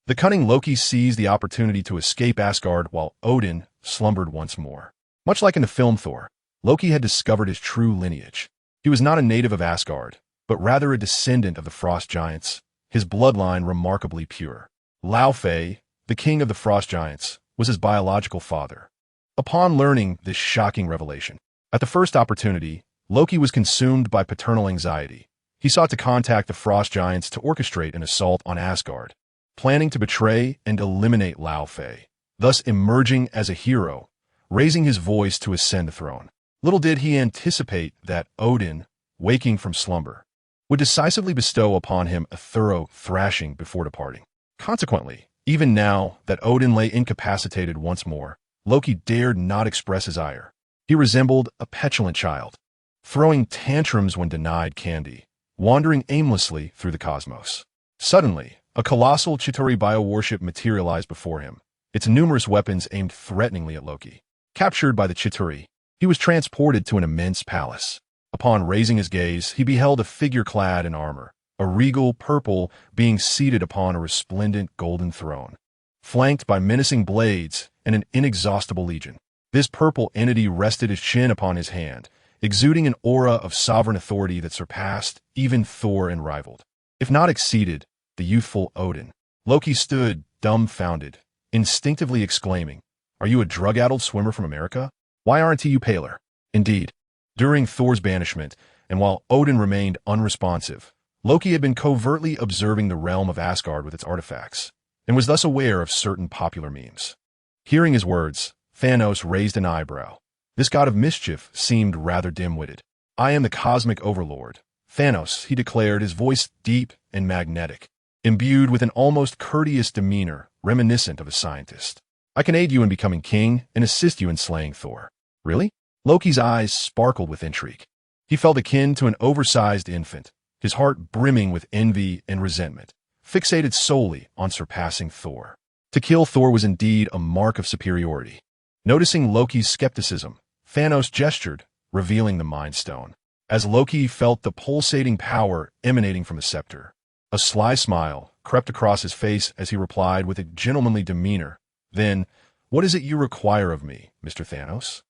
the cunning Loki seized the opportunity to escape Asgard while Odin slumbered once more. Much like in the film Thor, Loki had discovered his true lineage. He was not a native of Asgard, but rather a descendant of the frost giants, his bloodline remarkably pure. Laufey, the king of the frost giants, was his biological father. Upon learning this shocking revelation, at the first opportunity, Loki was consumed by paternal anxiety. He sought to contact the frost giants to orchestrate an assault on Asgard, planning to betray and eliminate Laufey, thus emerging as a hero, raising his voice to ascend the throne. Little did he anticipate that Odin, waking from slumber, would decisively bestow upon him a thorough thrashing before departing. Consequently, even now that Odin lay incapacitated once more, Loki dared not express his ire. He resembled a petulant child, throwing tantrums when denied candy, wandering aimlessly through the cosmos. Suddenly, a colossal Chitauri biowarship materialized before him, its numerous weapons aimed threateningly at Loki. Captured by the Chitauri, he was transported to an immense palace. Upon raising his gaze, he beheld a figure clad in armor, a regal purple being seated upon a resplendent golden throne, flanked by menacing blades and an inexhaustible legion. This purple entity rested his chin upon his hand, exuding an aura of sovereign authority that surpassed even Thor and rivaled, if not exceeded, the youthful Odin. Loki stood dumbfounded, instinctively exclaiming, "Are you a drug-addled swimmer from America? Why aren't you paler?" Indeed, during Thor's banishment, and while Odin remained unresponsive, Loki had been covertly observing the realm of Asgard with its artifacts, and was thus aware of certain popular memes. Hearing his words, Thanos raised an eyebrow. This god of mischief seemed rather dim-witted. "I am the cosmic overlord, Thanos," he declared, his voice deep and magnetic, imbued with an almost courteous demeanor reminiscent of a scientist. "I can aid you in becoming king and assist you in slaying Thor." "Really?" Loki's eyes sparkled with intrigue. He felt akin to an oversized infant, his heart brimming with envy and resentment, fixated solely on surpassing Thor. To kill Thor was indeed a mark of superiority. Noticing Loki's skepticism, Thanos gestured, revealing the Mind Stone. As Loki felt the pulsating power emanating from the scepter, a sly smile crept across his face as he replied with a gentlemanly demeanor, "Then, what is it you require of me, Mr. Thanos?"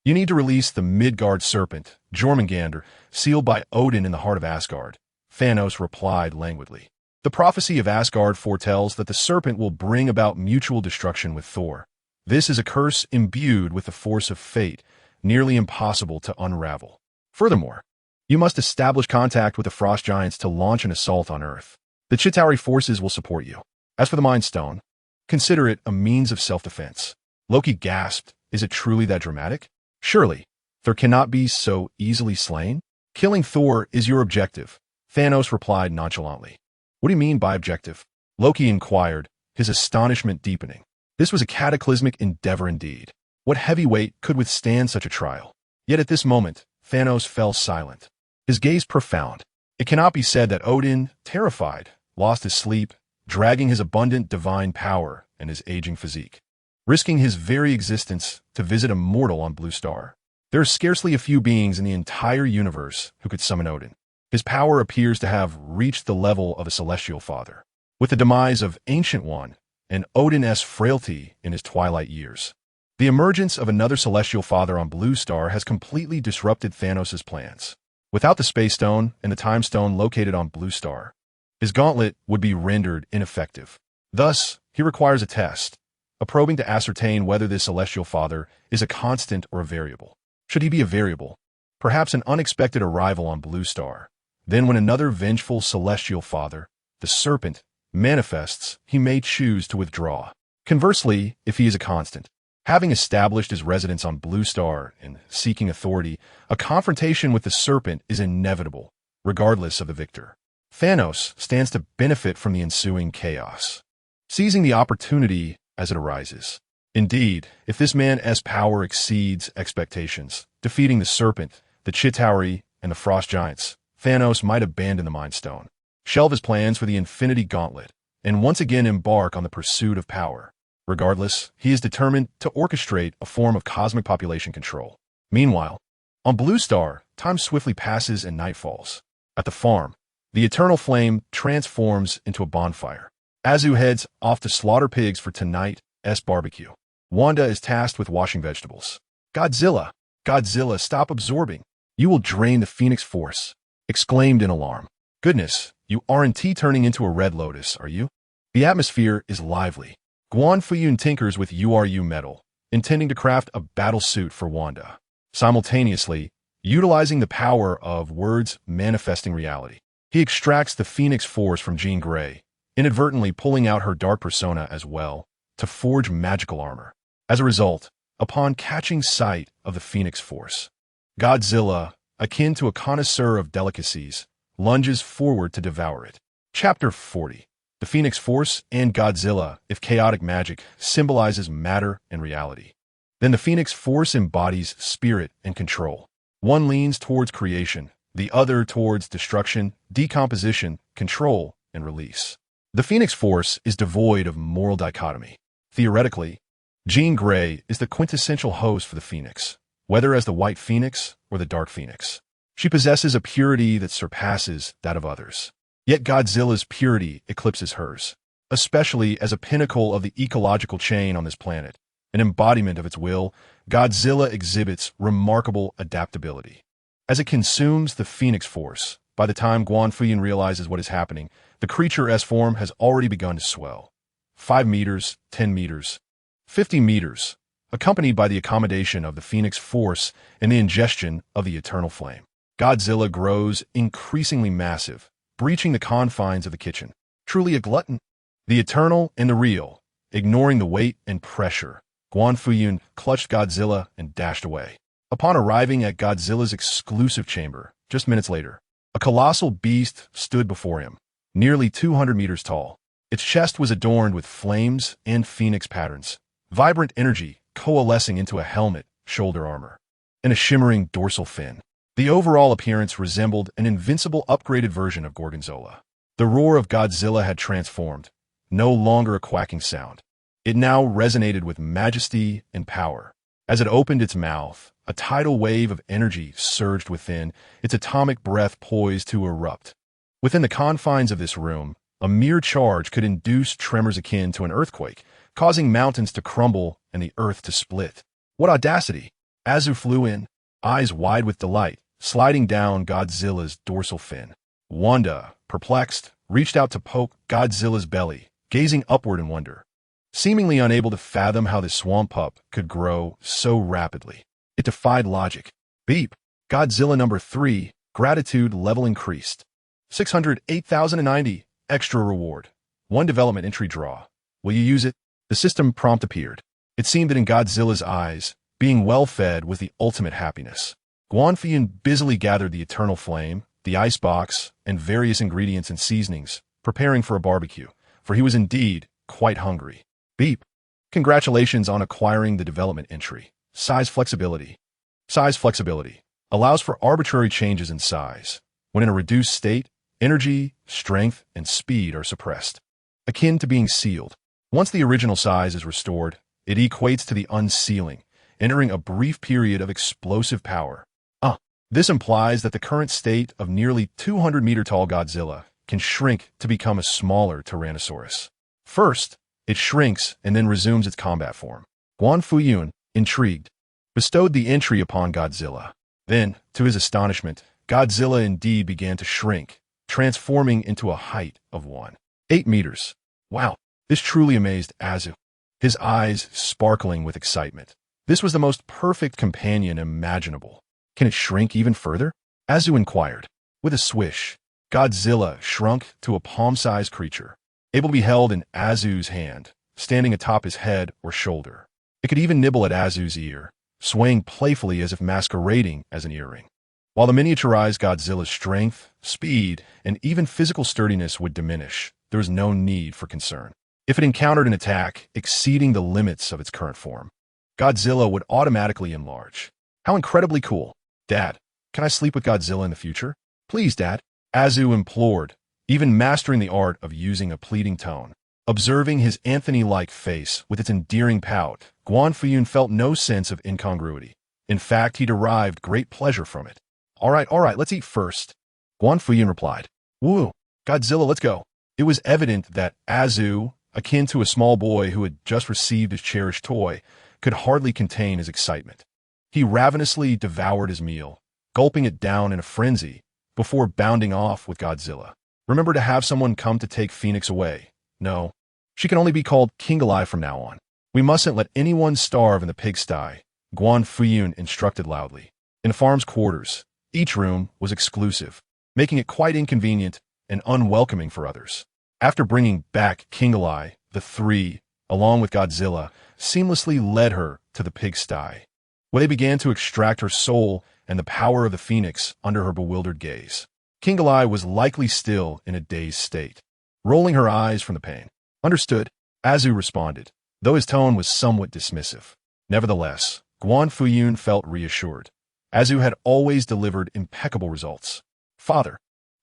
"You need to release the Midgard serpent, Jormungandr, sealed by Odin in the heart of Asgard," Thanos replied languidly. "The prophecy of Asgard foretells that the serpent will bring about mutual destruction with Thor. This is a curse imbued with the force of fate, nearly impossible to unravel. Furthermore, you must establish contact with the frost giants to launch an assault on Earth. The Chitauri forces will support you. As for the Mind Stone, consider it a means of self-defense." Loki gasped. "Is it truly that dramatic? Surely, Thor cannot be so easily slain?" "Killing Thor is your objective," Thanos replied nonchalantly. "What do you mean by objective?" Loki inquired, his astonishment deepening. This was a cataclysmic endeavor indeed. What heavyweight could withstand such a trial? Yet at this moment, Thanos fell silent, his gaze profound. It cannot be said that Odin, terrified, lost his sleep, dragging his abundant divine power and his aging physique, risking his very existence to visit a mortal on Blue Star. There are scarcely a few beings in the entire universe who could summon Odin. His power appears to have reached the level of a celestial father. With the demise of Ancient One and Odin's frailty in his twilight years, the emergence of another celestial father on Blue Star has completely disrupted Thanos' plans. Without the Space Stone and the Time Stone located on Blue Star, his gauntlet would be rendered ineffective. Thus, he requires a test, a probing to ascertain whether this celestial father is a constant or a variable. Should he be a variable, perhaps an unexpected arrival on Blue Star, then when another vengeful celestial father, the Serpent, manifests, he may choose to withdraw. Conversely, if he is a constant, having established his residence on Blue Star and seeking authority, a confrontation with the Serpent is inevitable, regardless of the victor. Thanos stands to benefit from the ensuing chaos, seizing the opportunity as it arises. Indeed, if this man's power exceeds expectations, defeating the Serpent, the Chitauri, and the Frost Giants, Thanos might abandon the Mind Stone, shelve his plans for the Infinity Gauntlet, and once again embark on the pursuit of power. Regardless, he is determined to orchestrate a form of cosmic population control. Meanwhile, on Blue Star, time swiftly passes and night falls. At the farm, the eternal flame transforms into a bonfire. Azu heads off to slaughter pigs for tonight's barbecue. Wanda is tasked with washing vegetables. Godzilla, Godzilla, stop absorbing. You will drain the Phoenix Force, exclaimed in alarm. Goodness, you aren't turning into a red lotus, are you? The atmosphere is lively. Guan Fuyun tinkers with URU metal, intending to craft a battle suit for Wanda, simultaneously utilizing the power of words manifesting reality. He extracts the Phoenix Force from Jean Grey, inadvertently pulling out her dark persona as well, to forge magical armor. As a result, upon catching sight of the Phoenix Force, Godzilla, akin to a connoisseur of delicacies, lunges forward to devour it. Chapter 40. The Phoenix Force and Godzilla. If chaotic magic symbolizes matter and reality, then the Phoenix Force embodies spirit and control. One leans towards creation, the other towards destruction, decomposition, control, and release. The Phoenix Force is devoid of moral dichotomy. Theoretically, Jean Grey is the quintessential host for the Phoenix, whether as the White Phoenix or the Dark Phoenix. She possesses a purity that surpasses that of others. Yet Godzilla's purity eclipses hers, especially as a pinnacle of the ecological chain on this planet. An embodiment of its will, Godzilla exhibits remarkable adaptability. As it consumes the Phoenix Force, by the time Guan Fuyun realizes what is happening, the creature's form has already begun to swell. 5 meters, 10 meters, 50 meters, accompanied by the accommodation of the Phoenix Force and the ingestion of the eternal flame. Godzilla grows increasingly massive, breaching the confines of the kitchen. Truly a glutton. The eternal and the real, ignoring the weight and pressure, Guan Fuyun clutched Godzilla and dashed away. Upon arriving at Godzilla's exclusive chamber, just minutes later, a colossal beast stood before him, nearly 200 meters tall. Its chest was adorned with flames and phoenix patterns, vibrant energy coalescing into a helmet, shoulder armor, and a shimmering dorsal fin. The overall appearance resembled an invincible upgraded version of Gorgonzola. The roar of Godzilla had transformed, no longer a quacking sound. It now resonated with majesty and power. As it opened its mouth, a tidal wave of energy surged within, its atomic breath poised to erupt. Within the confines of this room, a mere charge could induce tremors akin to an earthquake, causing mountains to crumble and the earth to split. What audacity! Azu flew in, eyes wide with delight, sliding down Godzilla's dorsal fin. Wanda, perplexed, reached out to poke Godzilla's belly, gazing upward in wonder, seemingly unable to fathom how this swamp pup could grow so rapidly. It defied logic. Beep. Godzilla number 3, gratitude level increased. 608,090, extra reward. 1 development entry draw. Will you use it? The system prompt appeared. It seemed that in Godzilla's eyes, being well-fed was the ultimate happiness. Guan Fuyun busily gathered the eternal flame, the icebox, and various ingredients and seasonings, preparing for a barbecue, for he was indeed quite hungry. Beep. Congratulations on acquiring the development entry. Size flexibility. Size flexibility allows for arbitrary changes in size. When in a reduced state, energy, strength, and speed are suppressed, akin to being sealed. Once the original size is restored, it equates to the unsealing, entering a brief period of explosive power. This implies that the current state of nearly 200-meter-tall Godzilla can shrink to become a smaller Tyrannosaurus. First, it shrinks and then resumes its combat form. Guan Fuyun, intrigued, bestowed the entry upon Godzilla. Then, to his astonishment, Godzilla indeed began to shrink, transforming into a height of 8 meters. Wow, this truly amazed Azu, his eyes sparkling with excitement. This was the most perfect companion imaginable. Can it shrink even further? Azu inquired. With a swish, Godzilla shrunk to a palm-sized creature, able to be held in Azu's hand, standing atop his head or shoulder. It could even nibble at Azu's ear, swaying playfully as if masquerading as an earring. While the miniaturized Godzilla's strength, speed, and even physical sturdiness would diminish, there was no need for concern. If it encountered an attack exceeding the limits of its current form, Godzilla would automatically enlarge. How incredibly cool. Dad, can I sleep with Godzilla in the future? Please, Dad, Azu implored, even mastering the art of using a pleading tone. Observing his Anthony-like face with its endearing pout, Guan Fuyun felt no sense of incongruity. In fact, he derived great pleasure from it. All right, let's eat first. Guan Fuyun replied. Woo, Godzilla, let's go. It was evident that Azu, akin to a small boy who had just received his cherished toy, could hardly contain his excitement. He ravenously devoured his meal, gulping it down in a frenzy, before bounding off with Godzilla. Remember to have someone come to take Phoenix away. No, she can only be called King-Alive from now on. We mustn't let anyone starve in the pigsty, Guan Fuyun instructed loudly. In the farm's quarters, each room was exclusive, making it quite inconvenient and unwelcoming for others. After bringing back King-Alive, the three, along with Godzilla, seamlessly led her to the pigsty, where they began to extract her soul and the power of the Phoenix under her bewildered gaze. King-Alive was likely still in a dazed state, rolling her eyes from the pain. Understood, Azu responded, though his tone was somewhat dismissive. Nevertheless, Guan Fuyun felt reassured. Azu had always delivered impeccable results. Father,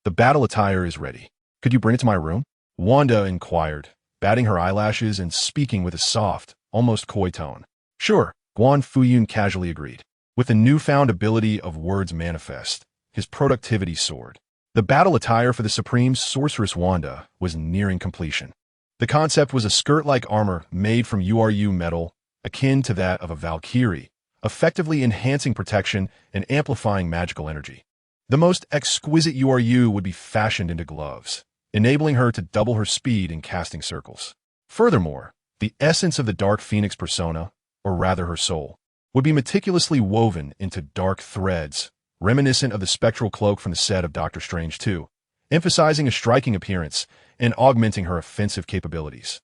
the battle attire is ready. Could you bring it to my room? Wanda inquired, batting her eyelashes and speaking with a soft, almost coy tone. Sure, Guan Fuyun casually agreed. With the newfound ability of words manifest, his productivity soared. The battle attire for the Supreme Sorceress Wanda was nearing completion. The concept was a skirt-like armor made from URU metal, akin to that of a Valkyrie, effectively enhancing protection and amplifying magical energy. The most exquisite URU would be fashioned into gloves, enabling her to double her speed in casting circles. Furthermore, the essence of the Dark Phoenix persona, or rather her soul, would be meticulously woven into dark threads, reminiscent of the spectral cloak from the set of Doctor Strange 2, emphasizing a striking appearance and augmenting her offensive capabilities.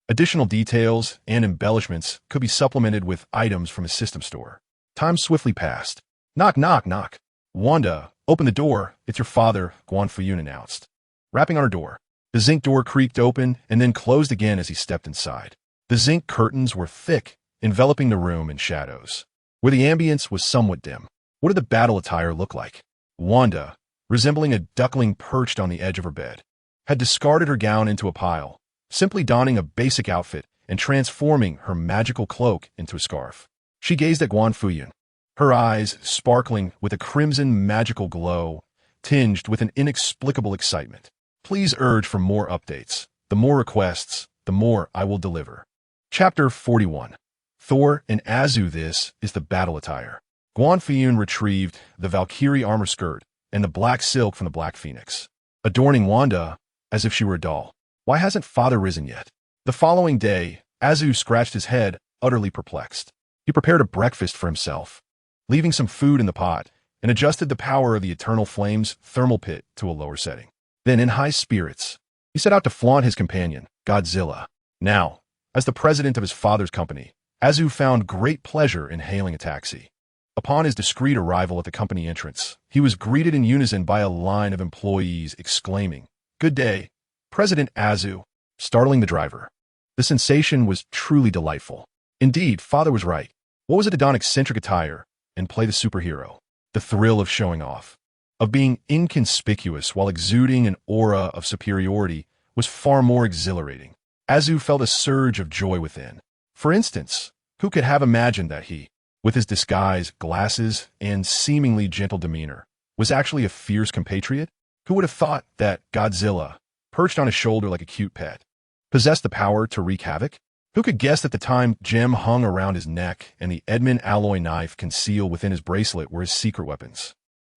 Additional details and embellishments could be supplemented with items from a system store. Time swiftly passed. Knock, knock, knock. Wanda, open the door. It's your father, Guan Fuyun announced. Rapping on her door. The zinc door creaked open and then closed again as he stepped inside. The zinc curtains were thick, enveloping the room in shadows, where the ambience was somewhat dim. What did the battle attire look like? Wanda, resembling a duckling perched on the edge of her bed, had discarded her gown into a pile, simply donning a basic outfit and transforming her magical cloak into a scarf. She gazed at Guan Fuyun, her eyes sparkling with a crimson magical glow, tinged with an inexplicable excitement. Please urge for more updates. The more requests, the more I will deliver. Chapter 41. Thor and Azu. This is the battle attire. Guan Fuyun retrieved the Valkyrie armor skirt and the black silk from the Black Phoenix, adorning Wanda as if she were a doll. Why hasn't father risen yet? The following day, Azu scratched his head, utterly perplexed. He prepared a breakfast for himself, leaving some food in the pot, and adjusted the power of the Eternal Flame's thermal pit to a lower setting. Then, in high spirits, he set out to flaunt his companion, Godzilla. Now, as the president of his father's company, Azu found great pleasure in hailing a taxi. Upon his discreet arrival at the company entrance, he was greeted in unison by a line of employees exclaiming, "Good day, President Azu," startling the driver. The sensation was truly delightful. Indeed, father was right. What was it to don eccentric attire and play the superhero? The thrill of showing off, of being inconspicuous while exuding an aura of superiority, was far more exhilarating. Azu felt a surge of joy within. For instance, who could have imagined that he, with his disguise, glasses, and seemingly gentle demeanor, was actually a fierce compatriot? Who would have thought that Godzilla, perched on his shoulder like a cute pet, possessed the power to wreak havoc? Who could guess that the time gem hung around his neck and the Edmund alloy knife concealed within his bracelet were his secret weapons?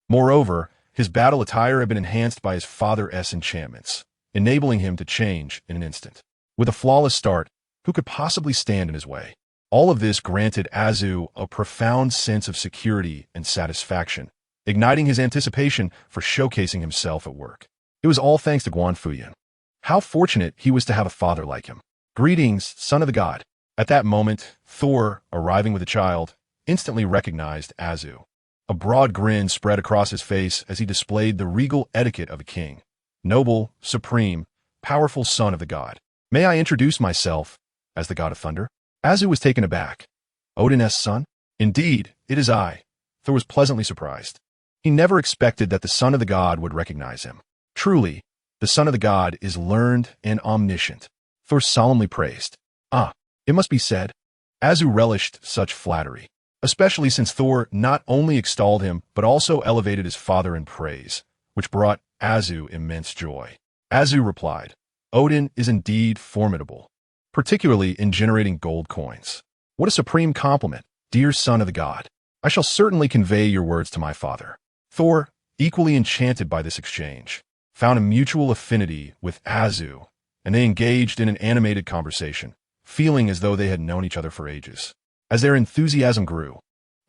Moreover, his battle attire had been enhanced by his father's enchantments, enabling him to change in an instant. With a flawless start, who could possibly stand in his way? All of this granted Azu a profound sense of security and satisfaction, igniting his anticipation for showcasing himself at work. It was all thanks to Guan Fuyun. How fortunate he was to have a father like him. Greetings, son of the god. At that moment, Thor, arriving with a child, instantly recognized Azu. A broad grin spread across his face as he displayed the regal etiquette of a king. Noble, supreme, powerful son of the god. May I introduce myself as the god of thunder? Azu was taken aback. Odin's son? Indeed, it is I. Thor was pleasantly surprised. He never expected that the son of the god would recognize him. Truly, the son of the god is learned and omniscient. Thor solemnly praised. It must be said. Azu relished such flattery, especially since Thor not only extolled him, but also elevated his father in praise, which brought Azu immense joy. Azu replied, Odin is indeed formidable, particularly in generating gold coins. What a supreme compliment, dear son of the god. I shall certainly convey your words to my father. Thor, equally enchanted by this exchange, found a mutual affinity with Azu, and they engaged in an animated conversation, feeling as though they had known each other for ages. As their enthusiasm grew,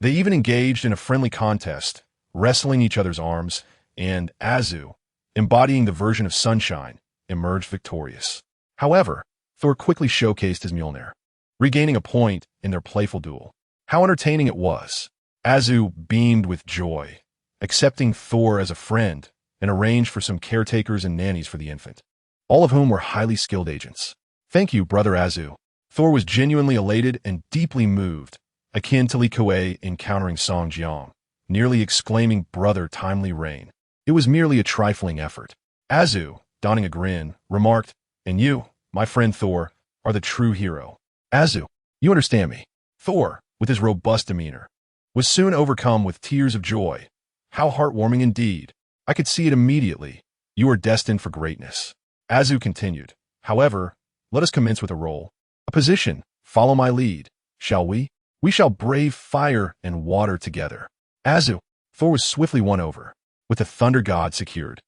they even engaged in a friendly contest, wrestling each other's arms, and Azu, embodying the version of sunshine, emerged victorious. However, Thor quickly showcased his Mjolnir, regaining a point in their playful duel. How entertaining it was! Azu beamed with joy, accepting Thor as a friend, and arranged for some caretakers and nannies for the infant, all of whom were highly skilled agents. Thank you, brother Azu. Thor was genuinely elated and deeply moved, akin to Li Kuei encountering Song Jiang, nearly exclaiming, brother, timely reign. It was merely a trifling effort. Azu, donning a grin, remarked, and you, my friend Thor, are the true hero. Azu, you understand me. Thor, with his robust demeanor, was soon overcome with tears of joy. How heartwarming indeed. I could see it immediately. You are destined for greatness. Azu continued, however, let us commence with a role. A position. Follow my lead. Shall we? We shall brave fire and water together. Azu. Thor was swiftly won over, with the thunder god secured.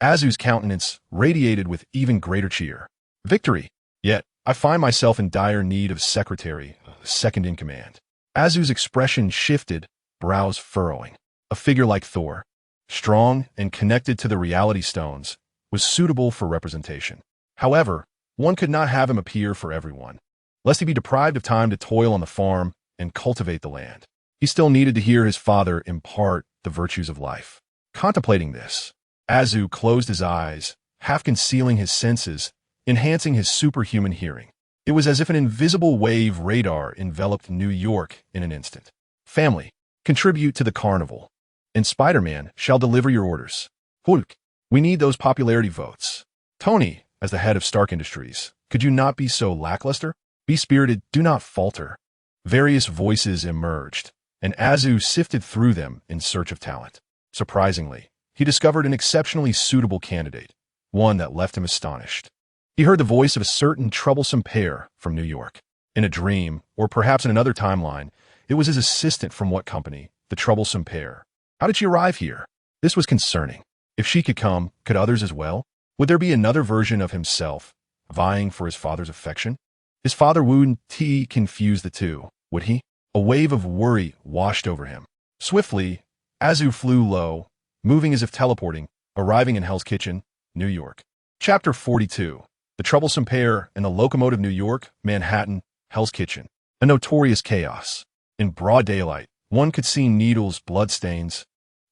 Azu's countenance radiated with even greater cheer. Victory. Yet, I find myself in dire need of secretary, second in command. Azu's expression shifted, brows furrowing. A figure like Thor, strong and connected to the reality stones, was suitable for representation. However, one could not have him appear for everyone, lest he be deprived of time to toil on the farm and cultivate the land. He still needed to hear his father impart the virtues of life. Contemplating this, Azu closed his eyes, half concealing his senses, enhancing his superhuman hearing. It was as if an invisible wave radar enveloped New York in an instant. Family, contribute to the carnival, and Spider-Man shall deliver your orders. Hulk, we need those popularity votes. Tony, as the head of Stark Industries, could you not be so lackluster? Be spirited, do not falter. Various voices emerged, and Azu sifted through them in search of talent. Surprisingly, he discovered an exceptionally suitable candidate, one that left him astonished. He heard the voice of a certain troublesome pair from New York. In a dream, or perhaps in another timeline, it was his assistant from what company, the troublesome pair. How did she arrive here? This was concerning. If she could come, could others as well? Would there be another version of himself, vying for his father's affection? His father wouldn't confuse the two, would he? A wave of worry washed over him. Swiftly, Azu flew low, moving as if teleporting, arriving in Hell's Kitchen, New York. Chapter 42. The Troublesome Pair and the Locomotive New York, Manhattan, Hell's Kitchen. A notorious chaos. In broad daylight, one could see needles, bloodstains,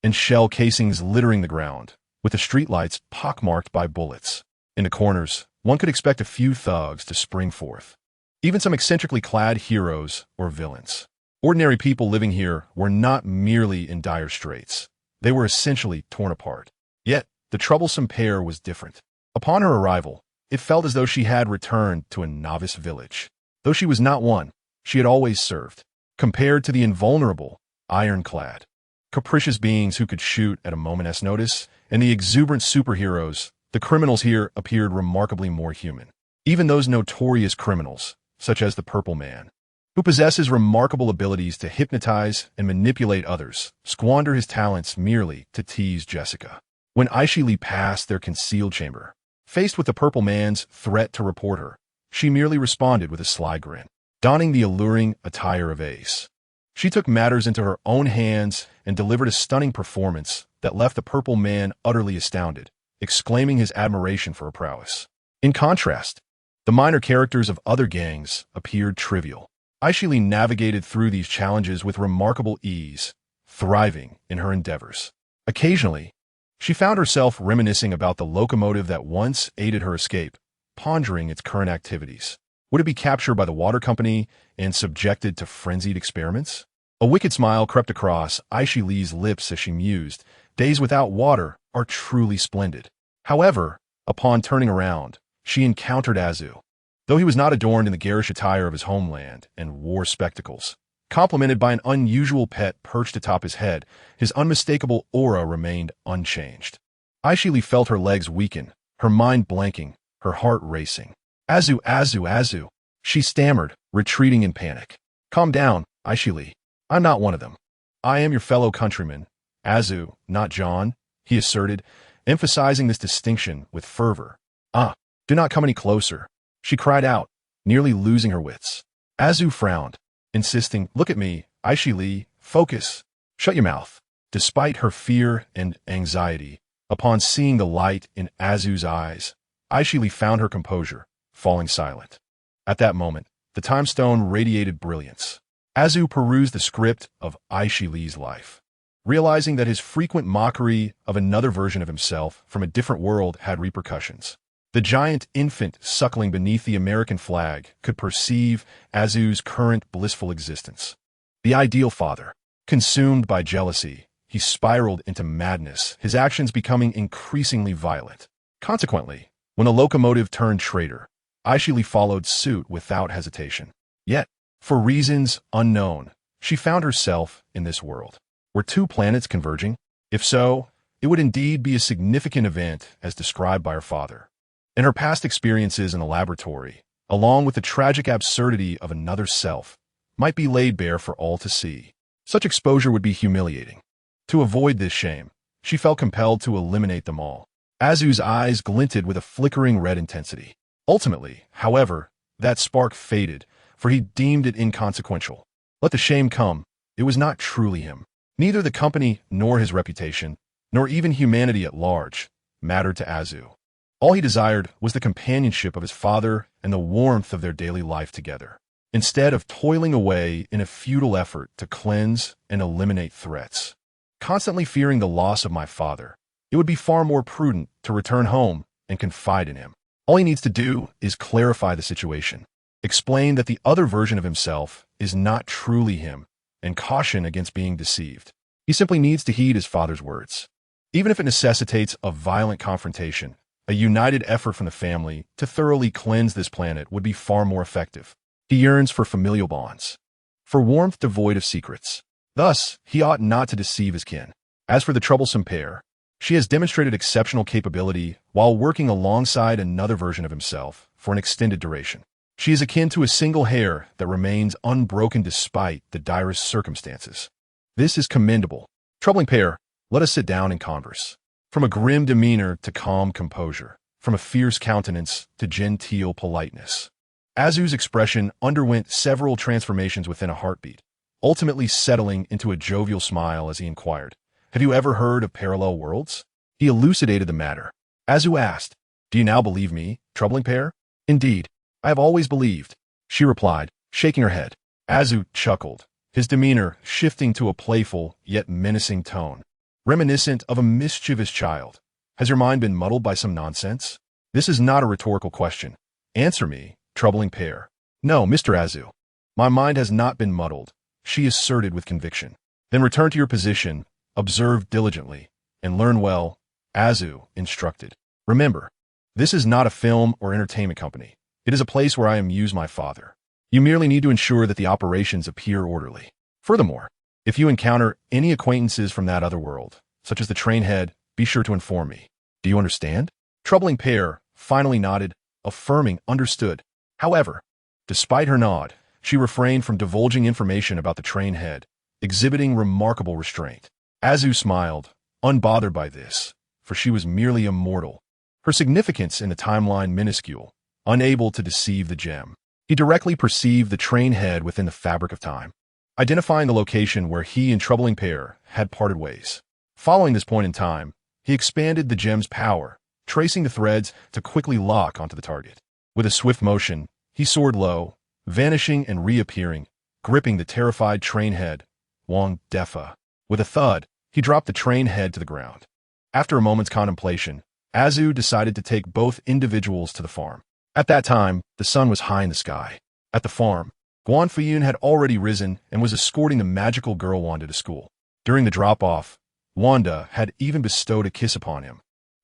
and shell casings littering the ground, with the streetlights pockmarked by bullets. In the corners, one could expect a few thugs to spring forth. Even some eccentrically clad heroes or villains. Ordinary people living here were not merely in dire straits. They were essentially torn apart. Yet, the troublesome pair was different. Upon her arrival, it felt as though she had returned to a novice village. Though she was not one, she had always served. compared to the invulnerable, ironclad, capricious beings who could shoot at a moment's notice, and the exuberant superheroes, the criminals here appeared remarkably more human. Even those notorious criminals, such as the Purple Man, who possesses remarkable abilities to hypnotize and manipulate others, squander his talents merely to tease Jessica. When Aishli Li passed their concealed chamber, faced with the Purple Man's threat to report her, she merely responded with a sly grin. Donning the alluring attire of Ace, she took matters into her own hands and delivered a stunning performance that left the Purple Man utterly astounded, exclaiming his admiration for her prowess. In contrast, the minor characters of other gangs appeared trivial. Aishli Li navigated through these challenges with remarkable ease, thriving in her endeavors. Occasionally, she found herself reminiscing about the locomotive that once aided her escape, pondering its current activities. Would it be captured by the water company and subjected to frenzied experiments? A wicked smile crept across Aishli Li's lips as she mused, days without water are truly splendid. However, upon turning around, she encountered Azu. Though he was not adorned in the garish attire of his homeland and wore spectacles, complemented by an unusual pet perched atop his head, his unmistakable aura remained unchanged. Aishli Li felt her legs weaken, her mind blanking, her heart racing. Azu, Azu, Azu, she stammered, retreating in panic. Calm down, Aishli Li. I'm not one of them. I am your fellow countryman, Azu, not John, he asserted, emphasizing this distinction with fervor. Do not come any closer, she cried out, nearly losing her wits. Azu frowned, insisting, look at me, Aishli Li, focus. Shut your mouth. Despite her fear and anxiety, upon seeing the light in Azu's eyes, Aishli Li found her composure, falling silent. At that moment, the time stone radiated brilliance. Azu perused the script of Aishli Li's life, realizing that his frequent mockery of another version of himself from a different world had repercussions. The giant infant suckling beneath the American flag could perceive Azu's current blissful existence. The ideal father. Consumed by jealousy, he spiraled into madness, his actions becoming increasingly violent. Consequently, when the locomotive turned traitor, Aishli Li followed suit without hesitation. Yet, for reasons unknown, she found herself in this world. Were two planets converging? If so, it would indeed be a significant event as described by her father. In her past experiences in the laboratory, along with the tragic absurdity of another self, might be laid bare for all to see. Such exposure would be humiliating. To avoid this shame, she felt compelled to eliminate them all. Azu's eyes glinted with a flickering red intensity. Ultimately, however, that spark faded, for he deemed it inconsequential. Let the shame come, it was not truly him. Neither the company nor his reputation, nor even humanity at large, mattered to Azu. All he desired was the companionship of his father and the warmth of their daily life together. Instead of toiling away in a futile effort to cleanse and eliminate threats, constantly fearing the loss of my father, it would be far more prudent to return home and confide in him. All he needs to do is clarify the situation, explain that the other version of himself is not truly him, and caution against being deceived. He simply needs to heed his father's words. Even if it necessitates a violent confrontation, a united effort from the family to thoroughly cleanse this planet would be far more effective. He yearns for familial bonds, for warmth devoid of secrets. Thus, he ought not to deceive his kin. As for the troublesome pair, she has demonstrated exceptional capability while working alongside another version of himself for an extended duration. She is akin to a single hair that remains unbroken despite the direst circumstances. This is commendable. Troubling pair, let us sit down and converse. From a grim demeanor to calm composure, from a fierce countenance to genteel politeness. Azu's expression underwent several transformations within a heartbeat, ultimately settling into a jovial smile as he inquired, "Have you ever heard of parallel worlds?" He elucidated the matter. Azu asked, "Do you now believe me, troubling pair?" "Indeed, I have always believed," she replied, shaking her head. Azu chuckled, his demeanor shifting to a playful yet menacing tone, reminiscent of a mischievous child. "Has your mind been muddled by some nonsense? This is not a rhetorical question. Answer me, troubling pair." "No, Mr. Azu. My mind has not been muddled," she asserted with conviction. "Then return to your position, observe diligently, and learn well," Azu instructed. "Remember, this is not a film or entertainment company. It is a place where I amuse my father. You merely need to ensure that the operations appear orderly. Furthermore, if you encounter any acquaintances from that other world, such as the train head, be sure to inform me. Do you understand? Troubling pair finally nodded, affirming understood. However, despite her nod, she refrained from divulging information about the train head, exhibiting remarkable restraint. Azu smiled, unbothered by this, for she was merely a mortal, her significance in the timeline minuscule, unable to deceive the gem. He directly perceived the train head within the fabric of time, identifying the location where he and troubling pair had parted ways. Following this point in time, he expanded the gem's power, tracing the threads to quickly lock onto the target. With a swift motion, he soared low, vanishing and reappearing, gripping the terrified train head, Wang Defa. With a thud, he dropped the train head to the ground. After a moment's contemplation, Azu decided to take both individuals to the farm. At that time, the sun was high in the sky. At the farm, Guan Fuyun had already risen and was escorting the magical girl Wanda to school. During the drop-off, Wanda had even bestowed a kiss upon him.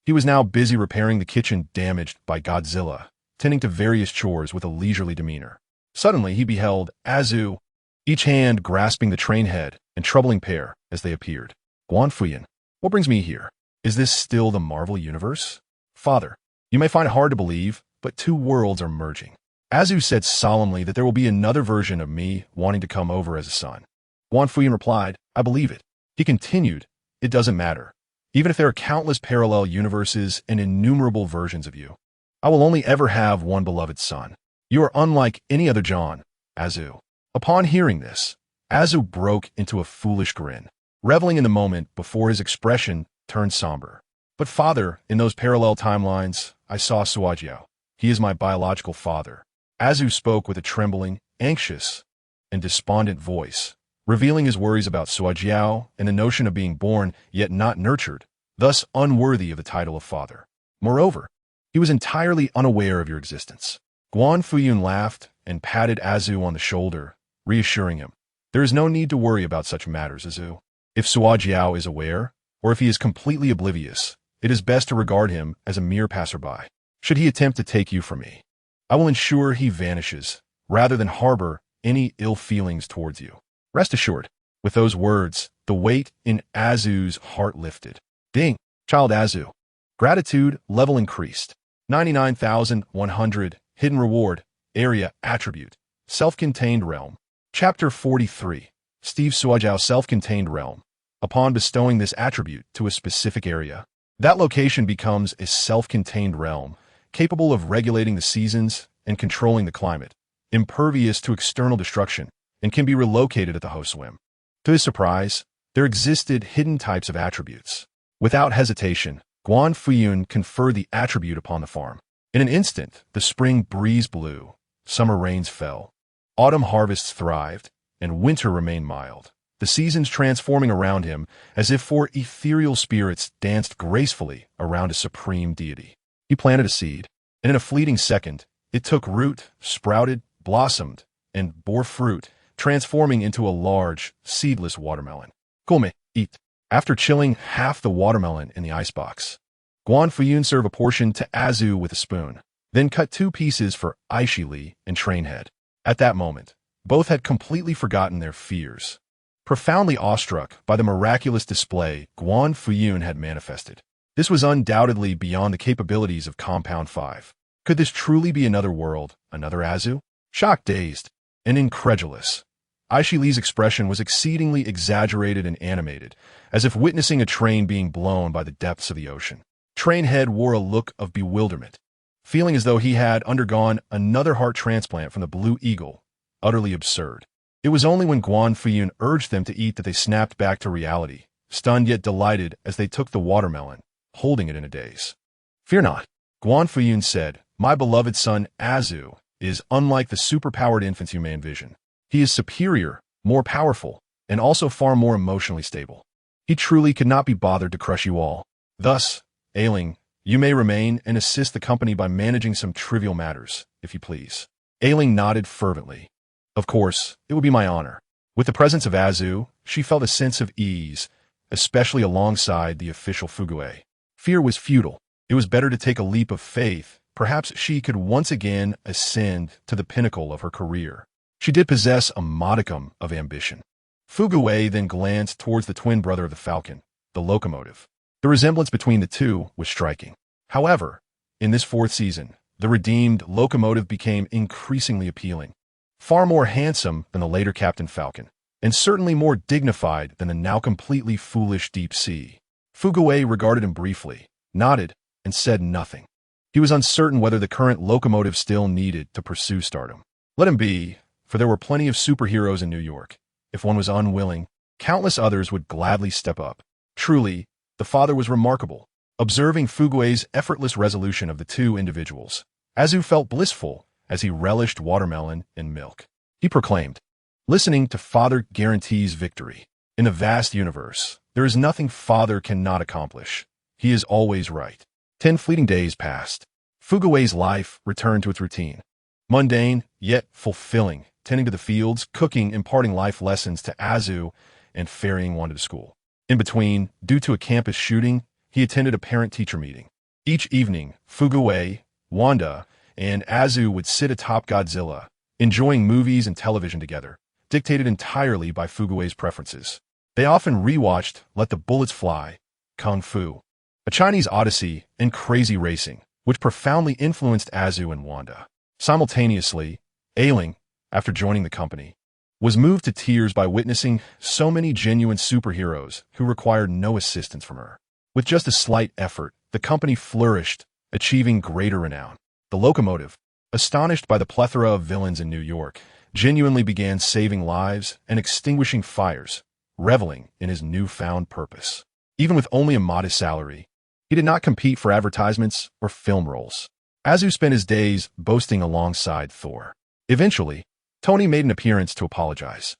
He was now busy repairing the kitchen damaged by Godzilla, tending to various chores with a leisurely demeanor. Suddenly, he beheld Azu, each hand grasping the train head and troubling pair as they appeared. Guan Fuyun, what brings me here? Is this still the Marvel Universe? Father, you may find it hard to believe, but two worlds are merging. Azu said solemnly that there will be another version of me wanting to come over as a son. Guan Fuyun replied, I believe it. He continued, it doesn't matter. Even if there are countless parallel universes and innumerable versions of you, I will only ever have one beloved son. You are unlike any other John, Azu. Upon hearing this, Azu broke into a foolish grin, reveling in the moment before his expression turned somber. But father, in those parallel timelines, I saw Suajiao. He is my biological father. Azu spoke with a trembling, anxious, and despondent voice, revealing his worries about Suajiao and the notion of being born yet not nurtured, thus unworthy of the title of father. Moreover, he was entirely unaware of your existence. Guan Fuyun laughed and patted Azu on the shoulder, reassuring him. There is no need to worry about such matters, Azu. If Suajiao is aware, or if he is completely oblivious, it is best to regard him as a mere passerby. Should he attempt to take you from me, I will ensure he vanishes, rather than harbor any ill feelings towards you. Rest assured. With those words, the weight in Azu's heart lifted. Ding! Child Azu. Gratitude level increased. 99,100. Hidden reward. Area attribute. Self-contained realm. Chapter 43. Steve Suajiao self-contained realm. Upon bestowing this attribute to a specific area, that location becomes a self-contained realm, capable of regulating the seasons and controlling the climate, impervious to external destruction, and can be relocated at the host's whim. To his surprise, there existed hidden types of attributes. Without hesitation, Guan Fuyun conferred the attribute upon the farm. In an instant, the spring breeze blew, summer rains fell, autumn harvests thrived, and winter remained mild, the seasons transforming around him as if four ethereal spirits danced gracefully around a supreme deity. He planted a seed, and in a fleeting second, it took root, sprouted, blossomed, and bore fruit, transforming into a large, seedless watermelon. Come, eat. After chilling half the watermelon in the icebox, Guan Fuyun served a portion to Azu with a spoon, then cut 2 pieces for Aishi Li and Trainhead. At that moment, both had completely forgotten their fears. Profoundly awestruck by the miraculous display Guan Fuyun had manifested. This was undoubtedly beyond the capabilities of Compound 5. Could this truly be another world, another Azu? Shocked, dazed, and incredulous, Aishi Li's expression was exceedingly exaggerated and animated, as if witnessing a train being blown by the depths of the ocean. Trainhead wore a look of bewilderment, feeling as though he had undergone another heart transplant from the Blue Eagle, utterly absurd. It was only when Guan Fuyun urged them to eat that they snapped back to reality, stunned yet delighted as they took the watermelon, holding it in a daze. Fear not, Guan Fuyun said, my beloved son Azu is unlike the superpowered infants you may envision. He is superior, more powerful, and also far more emotionally stable. He truly could not be bothered to crush you all. Thus, Ailing, you may remain and assist the company by managing some trivial matters, if you please. Ailing nodded fervently. Of course, it would be my honor. With the presence of Azu, she felt a sense of ease, especially alongside the official Fugue. Fear was futile. It was better to take a leap of faith. Perhaps she could once again ascend to the pinnacle of her career. She did possess a modicum of ambition. Fuguwei then glanced towards the twin brother of the Falcon, the locomotive. The resemblance between the two was striking. However, in this fourth season, the redeemed locomotive became increasingly appealing. Far more handsome than the later Captain Falcon, and certainly more dignified than the now completely foolish Deep Sea. Fuguwei regarded him briefly, nodded, and said nothing. He was uncertain whether the current locomotive still needed to pursue stardom. Let him be, for there were plenty of superheroes in New York. If one was unwilling, countless others would gladly step up. Truly, the father was remarkable. Observing Fuguwei's effortless resolution of the two individuals, Azu felt blissful as he relished watermelon and milk. He proclaimed, "Listening to Father guarantees victory. In the vast universe, there is nothing Father cannot accomplish. He is always right." 10 fleeting days passed. Fuguwei's life returned to its routine. Mundane, yet fulfilling, tending to the fields, cooking, imparting life lessons to Azu, and ferrying Wanda to school. In between, due to a campus shooting, he attended a parent-teacher meeting. Each evening, Fuguwei, Wanda, and Azu would sit atop Godzilla, enjoying movies and television together, dictated entirely by Fuguwei's preferences. They often rewatched Let the Bullets Fly, Kung Fu, A Chinese Odyssey, and Crazy Racing, which profoundly influenced Azu and Wanda. Simultaneously, Ailing, after joining the company, was moved to tears by witnessing so many genuine superheroes who required no assistance from her. With just a slight effort, the company flourished, achieving greater renown. The locomotive, astonished by the plethora of villains in New York, genuinely began saving lives and extinguishing fires, reveling in his newfound purpose. Even with only a modest salary, he did not compete for advertisements or film roles. Azu spent his days boasting alongside Thor. Eventually, Tony made an appearance to apologize.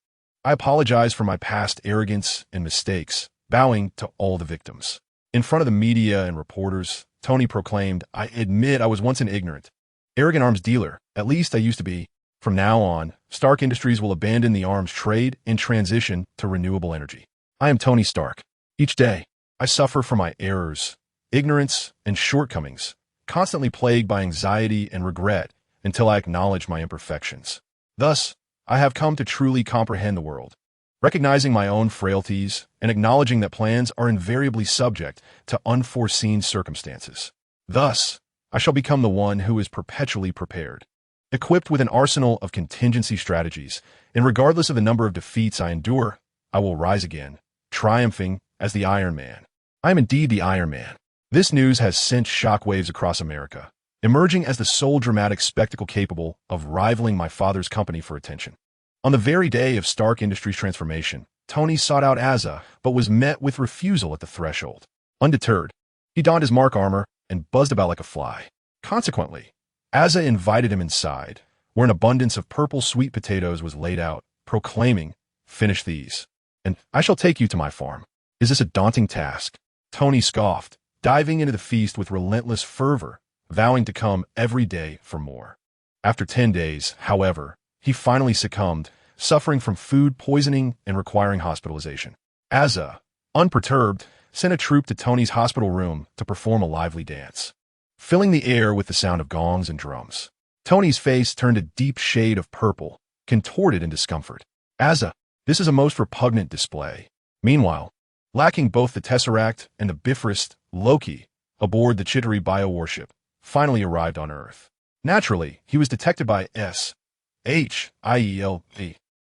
"I apologize for my past arrogance and mistakes, bowing to all the victims." In front of the media and reporters, Tony proclaimed, "I admit I was once an ignorant, arrogant arms dealer. At least I used to be. From now on, Stark Industries will abandon the arms trade and transition to renewable energy. I am Tony Stark. Each day, I suffer from my errors, ignorance, and shortcomings, constantly plagued by anxiety and regret until I acknowledge my imperfections. Thus, I have come to truly comprehend the world, recognizing my own frailties and acknowledging that plans are invariably subject to unforeseen circumstances. Thus, I shall become the one who is perpetually prepared, equipped with an arsenal of contingency strategies, and regardless of the number of defeats I endure, I will rise again, triumphing as the Iron Man. I am indeed the Iron Man." This news has sent shockwaves across America, emerging as the sole dramatic spectacle capable of rivaling my father's company for attention. On the very day of Stark Industries' transformation, Tony sought out Asa, but was met with refusal at the threshold. Undeterred, he donned his mark armor and buzzed about like a fly. Consequently, Asa invited him inside, where an abundance of purple sweet potatoes was laid out, proclaiming, "Finish these, and I shall take you to my farm." Is this a daunting task? Tony scoffed, diving into the feast with relentless fervor, vowing to come every day for more. After 10 days, however, he finally succumbed, suffering from food poisoning and requiring hospitalization. Asa, unperturbed, sent a troop to Tony's hospital room to perform a lively dance, filling the air with the sound of gongs and drums. Tony's face turned a deep shade of purple, contorted in discomfort. "Asa, this is a most repugnant display." Meanwhile, lacking both the Tesseract and the Bifrost, Loki, aboard the Chitauri biowarship, finally arrived on Earth. Naturally, he was detected by S.H.I.E.L.P.,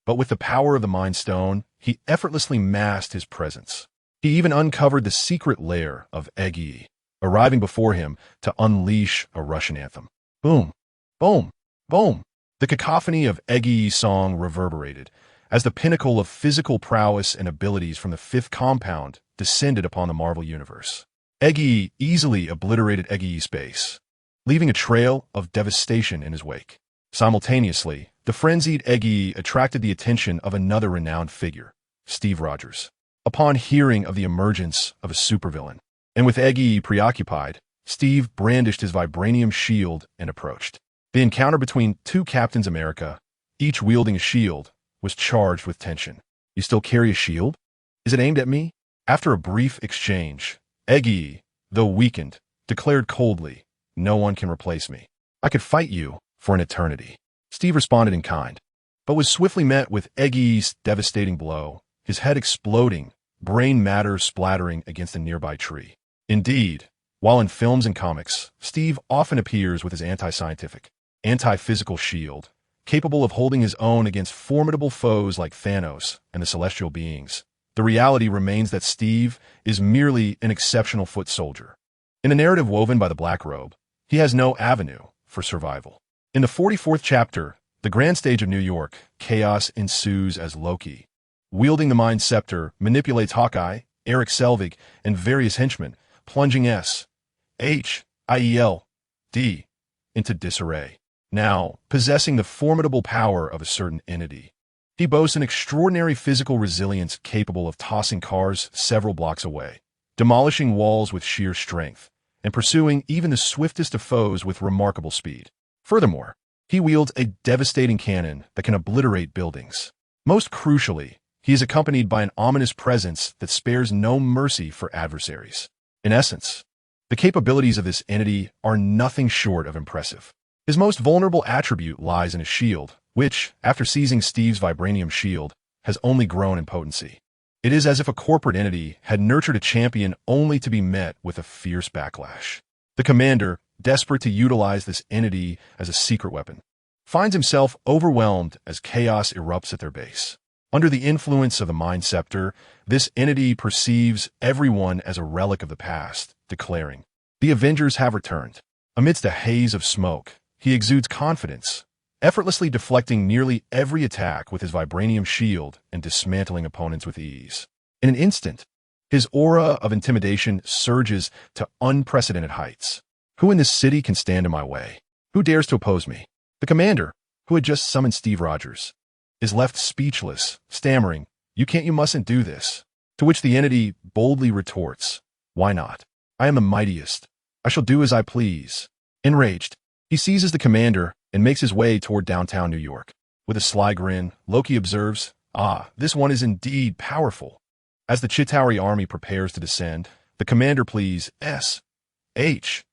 but with the power of the Mind Stone, he effortlessly masked his presence. He even uncovered the secret lair of Egi, arriving before him to unleash a Russian anthem. Boom, boom, boom. The cacophony of Egi's song reverberated, as the pinnacle of physical prowess and abilities from the fifth compound descended upon the Marvel Universe. Egi easily obliterated Egi's space, leaving a trail of devastation in his wake. Simultaneously, the frenzied Egi attracted the attention of another renowned figure, Steve Rogers. Upon hearing of the emergence of a supervillain, and with Egi preoccupied, Steve brandished his vibranium shield and approached. The encounter between two Captains America, each wielding a shield, was charged with tension. "You still carry a shield? Is it aimed at me?" After a brief exchange, Egi, though weakened, declared coldly, "No one can replace me. I could fight you for an eternity." Steve responded in kind, but was swiftly met with Eggy's devastating blow, his head exploding, brain matter splattering against a nearby tree. Indeed, while in films and comics, Steve often appears with his anti-scientific, anti-physical shield, capable of holding his own against formidable foes like Thanos and the celestial beings. The reality remains that Steve is merely an exceptional foot soldier. In the narrative woven by the Black Robe, he has no avenue for survival. In the 44th chapter, the grand stage of New York, chaos ensues as Loki, wielding the Mind Scepter, manipulates Hawkeye, Eric Selvig, and various henchmen, plunging S.H.I.E.L.D. into disarray. Now, possessing the formidable power of a certain entity, he boasts an extraordinary physical resilience capable of tossing cars several blocks away, demolishing walls with sheer strength, and pursuing even the swiftest of foes with remarkable speed. Furthermore, he wields a devastating cannon that can obliterate buildings. Most crucially, he is accompanied by an ominous presence that spares no mercy for adversaries. In essence, the capabilities of this entity are nothing short of impressive. His most vulnerable attribute lies in his shield, which, after seizing Steve's vibranium shield, has only grown in potency. It is as if a corporate entity had nurtured a champion only to be met with a fierce backlash. The commander, desperate to utilize this entity as a secret weapon, finds himself overwhelmed as chaos erupts at their base. Under the influence of the Mind Scepter, this entity perceives everyone as a relic of the past, declaring, "The Avengers have returned." Amidst a haze of smoke, he exudes confidence, effortlessly deflecting nearly every attack with his vibranium shield and dismantling opponents with ease. In an instant, his aura of intimidation surges to unprecedented heights. Who in this city can stand in my way? Who dares to oppose me? The commander, who had just summoned Steve Rogers, is left speechless, stammering, You mustn't do this." To which the entity boldly retorts, "Why not? I am the mightiest. I shall do as I please." Enraged, he seizes the commander and makes his way toward downtown New York. With a sly grin, Loki observes, this one is indeed powerful." As the Chitauri army prepares to descend, the commander pleads, S.H.I.E.L.D.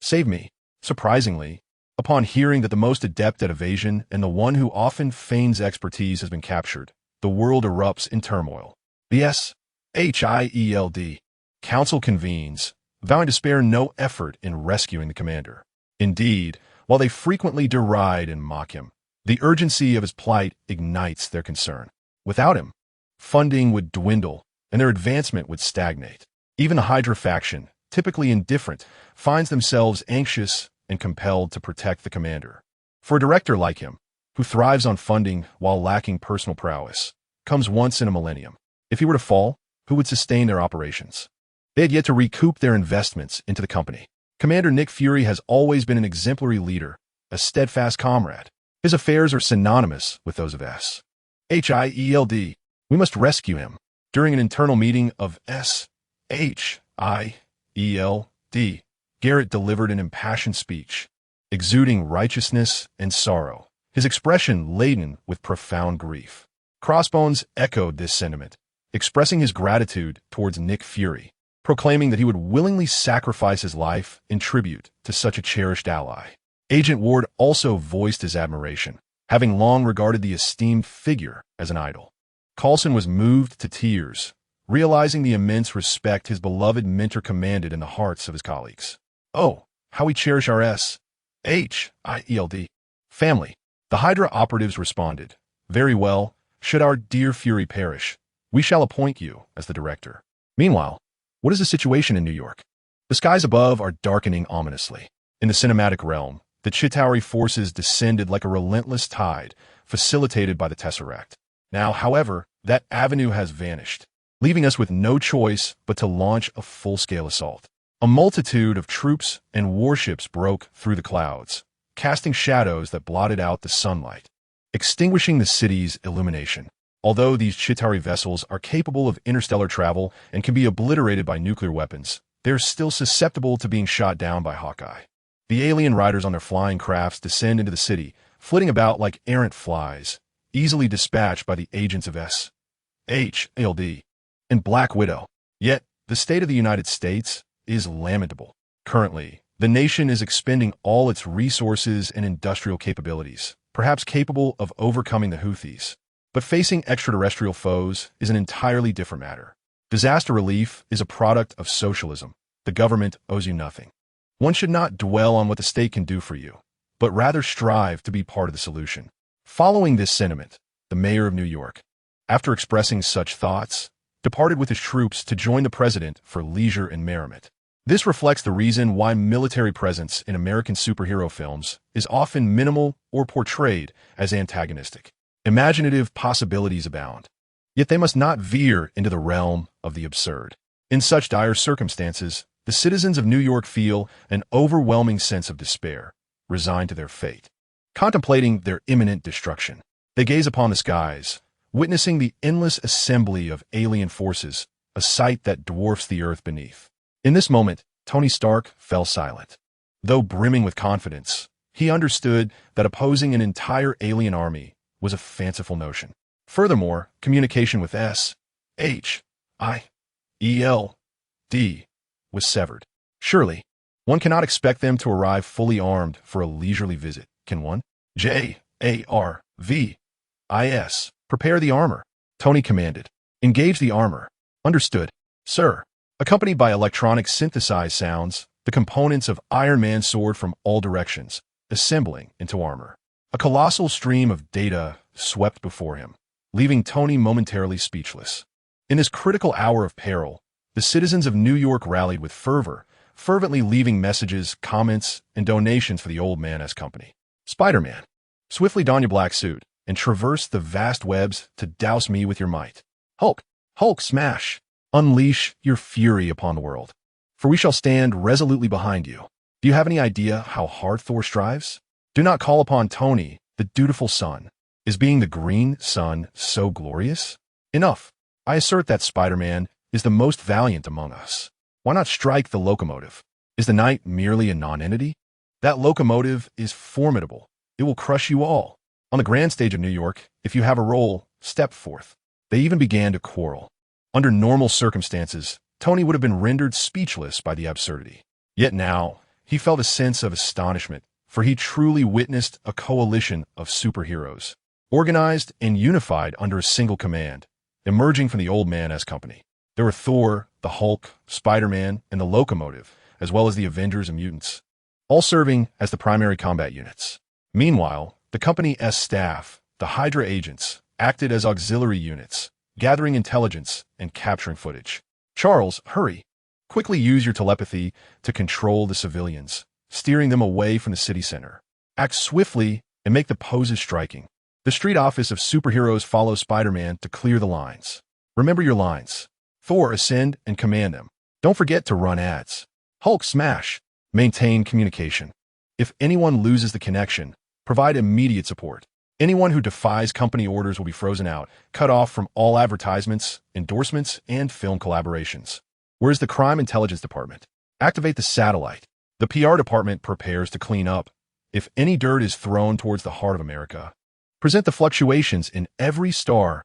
Save me. Surprisingly, upon hearing that the most adept at evasion and the one who often feigns expertise has been captured, the world erupts in turmoil. The S.H.I.E.L.D. Council convenes, vowing to spare no effort in rescuing the commander. Indeed, while they frequently deride and mock him, the urgency of his plight ignites their concern. Without him, funding would dwindle and their advancement would stagnate. Even the Hydra faction, typically indifferent, finds themselves anxious and compelled to protect the commander. For a director like him, who thrives on funding while lacking personal prowess, comes once in a millennium. If he were to fall, who would sustain their operations? They had yet to recoup their investments into the company. Commander Nick Fury has always been an exemplary leader, a steadfast comrade. His affairs are synonymous with those of S.H.I.E.L.D. We must rescue him. During an internal meeting of S.H.I.E.L.D., Garrett delivered an impassioned speech, exuding righteousness and sorrow, his expression laden with profound grief. Crossbones echoed this sentiment, expressing his gratitude towards Nick Fury, proclaiming that he would willingly sacrifice his life in tribute to such a cherished ally. Agent Ward also voiced his admiration, having long regarded the esteemed figure as an idol. Coulson was moved to tears, realizing the immense respect his beloved mentor commanded in the hearts of his colleagues. "Oh, how we cherish our S.H.I.E.L.D. family." The Hydra operatives responded, "Very well, should our dear Fury perish, we shall appoint you as the director." Meanwhile, what is the situation in New York? The skies above are darkening ominously. In the cinematic realm, the Chitauri forces descended like a relentless tide, facilitated by the Tesseract. Now, however, that avenue has vanished, leaving us with no choice but to launch a full-scale assault. A multitude of troops and warships broke through the clouds, casting shadows that blotted out the sunlight, extinguishing the city's illumination. Although these Chitauri vessels are capable of interstellar travel and can be obliterated by nuclear weapons, they're still susceptible to being shot down by Hawkeye. The alien riders on their flying crafts descend into the city, flitting about like errant flies, easily dispatched by the agents of S.H.I.E.L.D. and Black Widow. Yet, the state of the United States is lamentable. Currently, the nation is expending all its resources and industrial capabilities, perhaps capable of overcoming the Houthis. But facing extraterrestrial foes is an entirely different matter. Disaster relief is a product of socialism. The government owes you nothing. One should not dwell on what the state can do for you, but rather strive to be part of the solution. Following this sentiment, the mayor of New York, after expressing such thoughts, departed with his troops to join the president for leisure and merriment. This reflects the reason why military presence in American superhero films is often minimal or portrayed as antagonistic. Imaginative possibilities abound, yet they must not veer into the realm of the absurd. In such dire circumstances, the citizens of New York feel an overwhelming sense of despair, resigned to their fate. Contemplating their imminent destruction, they gaze upon the skies, witnessing the endless assembly of alien forces, a sight that dwarfs the earth beneath. In this moment, Tony Stark fell silent. Though brimming with confidence, he understood that opposing an entire alien army was a fanciful notion. Furthermore, communication with S.H.I.E.L.D. was severed. Surely, one cannot expect them to arrive fully armed for a leisurely visit, can one? J.A.R.V.I.S. Prepare the armor, Tony commanded. Engage the armor. Understood, sir. Accompanied by electronic synthesized sounds, the components of Iron Man's sword from all directions, assembling into armor. A colossal stream of data swept before him, leaving Tony momentarily speechless. In this critical hour of peril, the citizens of New York rallied with fervor, fervently leaving messages, comments, and donations for the old man as company. Spider-Man, swiftly don your black suit and traverse the vast webs to douse me with your might. Hulk, smash! Unleash your fury upon the world, for we shall stand resolutely behind you. Do you have any idea how hard Thor strives? Do not call upon Tony, the dutiful son. Is being the green sun so glorious? Enough. I assert that Spider-Man is the most valiant among us. Why not strike the locomotive? Is the night merely a non-entity? That locomotive is formidable. It will crush you all. On the grand stage of New York, if you have a role, step forth. They even began to quarrel. Under normal circumstances, Tony would have been rendered speechless by the absurdity. Yet now, he felt a sense of astonishment, for he truly witnessed a coalition of superheroes, organized and unified under a single command, emerging from the old man as company. There were Thor, the Hulk, Spider-Man, and the Locomotive, as well as the Avengers and mutants, all serving as the primary combat units. Meanwhile, the company's staff, the Hydra agents, acted as auxiliary units, gathering intelligence and capturing footage. Charles, hurry. Quickly use your telepathy to control the civilians, steering them away from the city center. Act swiftly and make the poses striking. The street office of superheroes follows Spider-Man to clear the lines. Remember your lines. Thor, ascend and command them. Don't forget to run ads. Hulk, smash. Maintain communication. If anyone loses the connection, provide immediate support. Anyone who defies company orders will be frozen out, cut off from all advertisements, endorsements, and film collaborations. Where's the Crime Intelligence Department? Activate the satellite. The PR department prepares to clean up. If any dirt is thrown towards the heart of America, present the fluctuations in every star's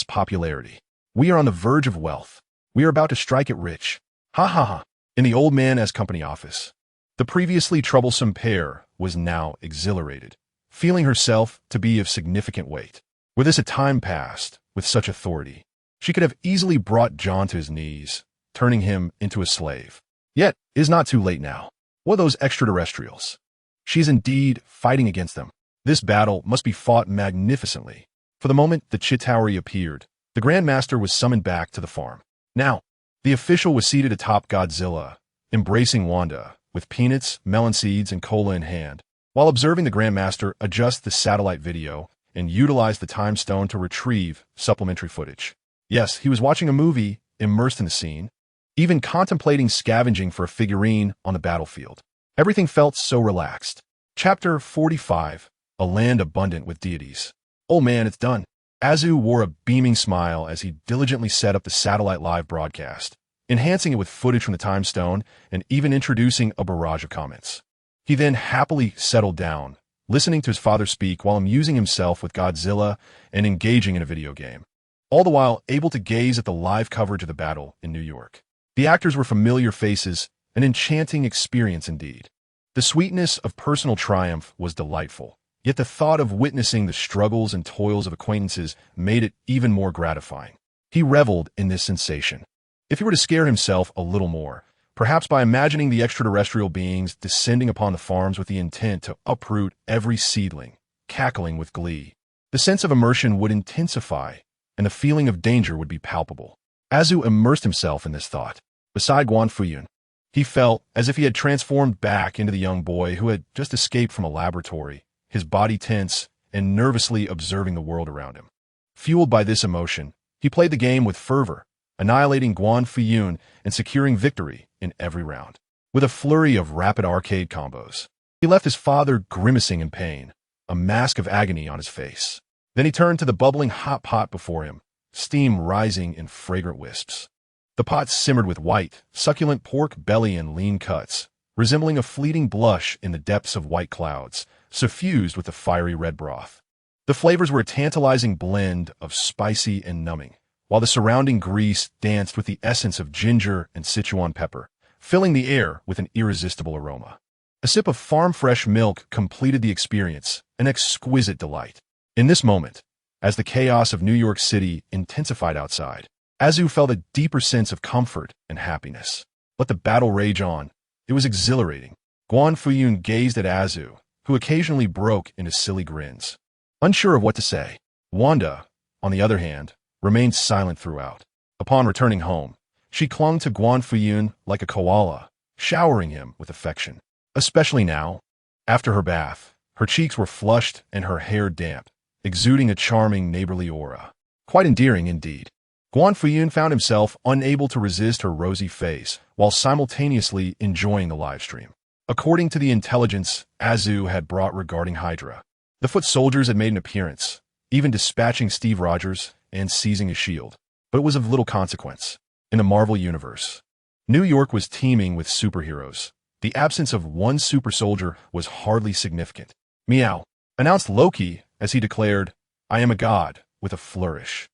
popularity. We are on the verge of wealth. We are about to strike it rich. Ha ha ha. In the old man as company office, the previously troublesome pair was now exhilarated, feeling herself to be of significant weight. Were this a time passed with such authority, she could have easily brought John to his knees, turning him into a slave. Yet, it is not too late now. What are those extraterrestrials? She is indeed fighting against them. This battle must be fought magnificently. For the moment the Chitauri appeared, the Grand Master was summoned back to the farm. Now, the official was seated atop Godzilla, embracing Wanda, with peanuts, melon seeds, and cola in hand, while observing the Grand Master adjust the satellite video and utilize the time stone to retrieve supplementary footage. Yes, he was watching a movie, immersed in the scene, even contemplating scavenging for a figurine on the battlefield. Everything felt so relaxed. Chapter 45, A Land Abundant with Deities. Oh man, it's done. Azu wore a beaming smile as he diligently set up the satellite live broadcast, enhancing it with footage from the time stone and even introducing a barrage of comments. He then happily settled down, listening to his father speak while amusing himself with Godzilla and engaging in a video game, all the while able to gaze at the live coverage of the battle in New York. The actors were familiar faces, an enchanting experience indeed. The sweetness of personal triumph was delightful, Yet the thought of witnessing the struggles and toils of acquaintances made it even more gratifying. He reveled in this sensation. If he were to scare himself a little more, perhaps by imagining the extraterrestrial beings descending upon the farms with the intent to uproot every seedling, cackling with glee, the sense of immersion would intensify, and the feeling of danger would be palpable. Azu immersed himself in this thought. Beside Guan Fuyun, he felt as if he had transformed back into the young boy who had just escaped from a laboratory, his body tense and nervously observing the world around him. Fueled by this emotion, he played the game with fervor, annihilating Guan Fuyun and securing victory in every round. With a flurry of rapid arcade combos, he left his father grimacing in pain, a mask of agony on his face. Then he turned to the bubbling hot pot before him, steam rising in fragrant wisps. The pot simmered with white, succulent pork belly and lean cuts, resembling a fleeting blush in the depths of white clouds, suffused with the fiery red broth. The flavors were a tantalizing blend of spicy and numbing, while the surrounding grease danced with the essence of ginger and Sichuan pepper, filling the air with an irresistible aroma. A sip of farm-fresh milk completed the experience, an exquisite delight. In this moment, as the chaos of New York City intensified outside, Azu felt a deeper sense of comfort and happiness. Let the battle rage on. It was exhilarating. Guan Fuyun gazed at Azu, who occasionally broke into silly grins. Unsure of what to say, Wanda, on the other hand, remained silent throughout. Upon returning home, she clung to Guan Fuyun like a koala, showering him with affection. Especially now, after her bath, her cheeks were flushed and her hair damp, exuding a charming neighborly aura. Quite endearing indeed. Guan Fuyun found himself unable to resist her rosy face while simultaneously enjoying the livestream. According to the intelligence Azu had brought regarding Hydra, the foot soldiers had made an appearance, even dispatching Steve Rogers and seizing his shield. But it was of little consequence. In the Marvel Universe, New York was teeming with superheroes. The absence of one super soldier was hardly significant. Meow, announced Loki as he declared, "I am a god," with a flourish.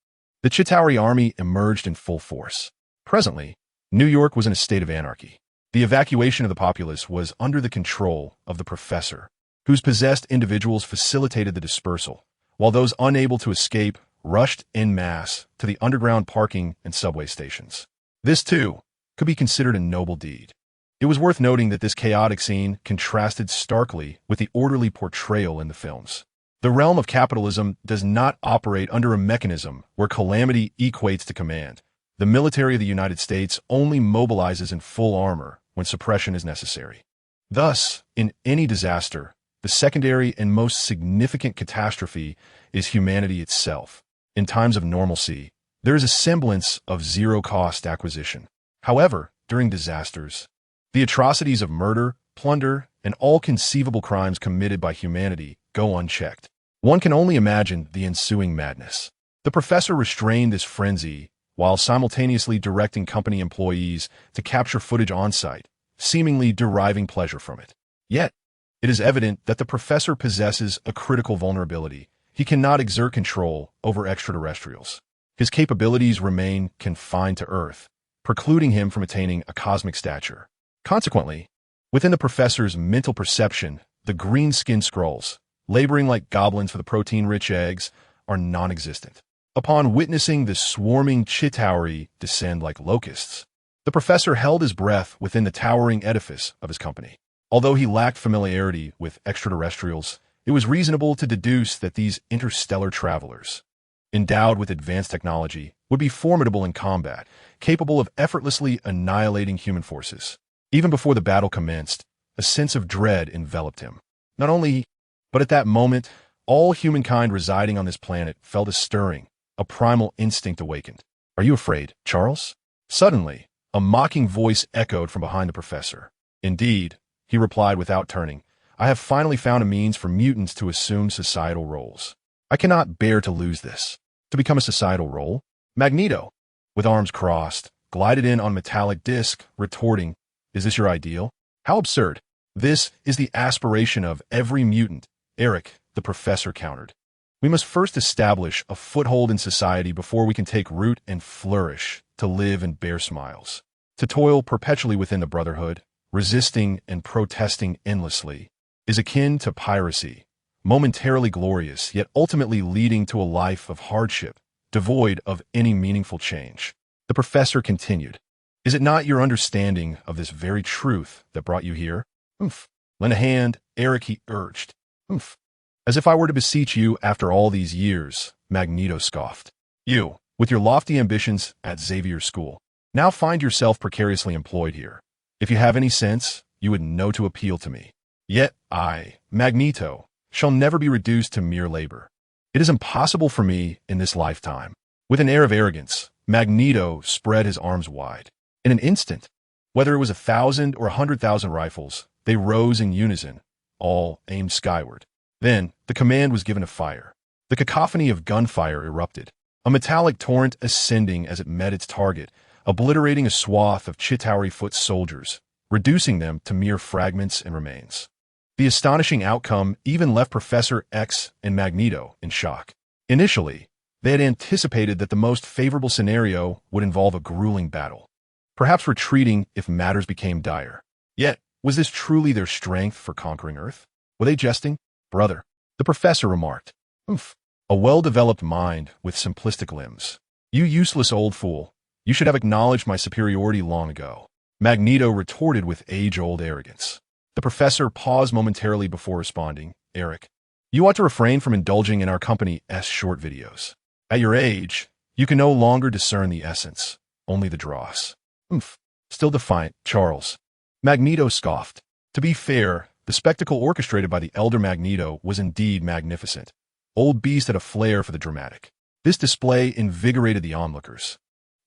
The Chitauri army emerged in full force. Presently, New York was in a state of anarchy. The evacuation of the populace was under the control of the professor, whose possessed individuals facilitated the dispersal, while those unable to escape rushed en masse to the underground parking and subway stations. This, too, could be considered a noble deed. It was worth noting that this chaotic scene contrasted starkly with the orderly portrayal in the films. The realm of capitalism does not operate under a mechanism where calamity equates to command. The military of the United States only mobilizes in full armor when suppression is necessary. Thus, in any disaster, the secondary and most significant catastrophe is humanity itself. In times of normalcy, there is a semblance of zero-cost acquisition. However, during disasters, the atrocities of murder, plunder, and all conceivable crimes committed by humanity go unchecked. One can only imagine the ensuing madness. The professor restrained this frenzy while simultaneously directing company employees to capture footage on-site, seemingly deriving pleasure from it. Yet, it is evident that the professor possesses a critical vulnerability. He cannot exert control over extraterrestrials. His capabilities remain confined to Earth, precluding him from attaining a cosmic stature. Consequently, within the professor's mental perception, the green-skinned Skrulls, laboring like goblins for the protein-rich eggs, are non-existent. Upon witnessing the swarming Chitauri descend like locusts, the professor held his breath within the towering edifice of his company. Although he lacked familiarity with extraterrestrials, it was reasonable to deduce that these interstellar travelers, endowed with advanced technology, would be formidable in combat, capable of effortlessly annihilating human forces. Even before the battle commenced, a sense of dread enveloped him. Not only, but at that moment, all humankind residing on this planet felt a stirring, a primal instinct awakened. "Are you afraid, Charles?" Suddenly, a mocking voice echoed from behind the professor. "Indeed," he replied without turning, "I have finally found a means for mutants to assume societal roles. I cannot bear to lose this." To become a societal role? Magneto, with arms crossed, glided in on metallic disc, retorting, "Is this your ideal? How absurd. This is the aspiration of every mutant." "Eric," the professor countered, "we must first establish a foothold in society before we can take root and flourish, to live and bear smiles. To toil perpetually within the brotherhood, resisting and protesting endlessly, is akin to piracy, momentarily glorious, yet ultimately leading to a life of hardship, devoid of any meaningful change. The professor continued, "Is it not your understanding of this very truth that brought you here? Oomph. Lend a hand, Eric, he urged. Oomph. As if I were to beseech you after all these years, Magneto scoffed. You, with your lofty ambitions at Xavier's school, now find yourself precariously employed here. If you have any sense, you would know to appeal to me. Yet I, Magneto, shall never be reduced to mere labor. It is impossible for me in this lifetime." With an air of arrogance, Magneto spread his arms wide. In an instant, whether it was 1,000 or 100,000 rifles, they rose in unison, all aimed skyward. Then, the command was given to fire. The cacophony of gunfire erupted, a metallic torrent ascending as it met its target, obliterating a swath of Chitauri foot soldiers, reducing them to mere fragments and remains. The astonishing outcome even left Professor X and Magneto in shock. Initially, they had anticipated that the most favorable scenario would involve a grueling battle, perhaps retreating if matters became dire. Yet, was this truly their strength for conquering Earth? Were they jesting? "Brother," the professor remarked. "Oomph. A well-developed mind with simplistic limbs. You useless old fool. You should have acknowledged my superiority long ago." Magneto retorted with age-old arrogance. The professor paused momentarily before responding. "Eric, you ought to refrain from indulging in our company's short videos. At your age, you can no longer discern the essence, only the dross." "Oomph." Still defiant, Charles. Magneto scoffed. To be fair, the spectacle orchestrated by the elder Magneto was indeed magnificent. Old Beast had a flair for the dramatic. This display invigorated the onlookers.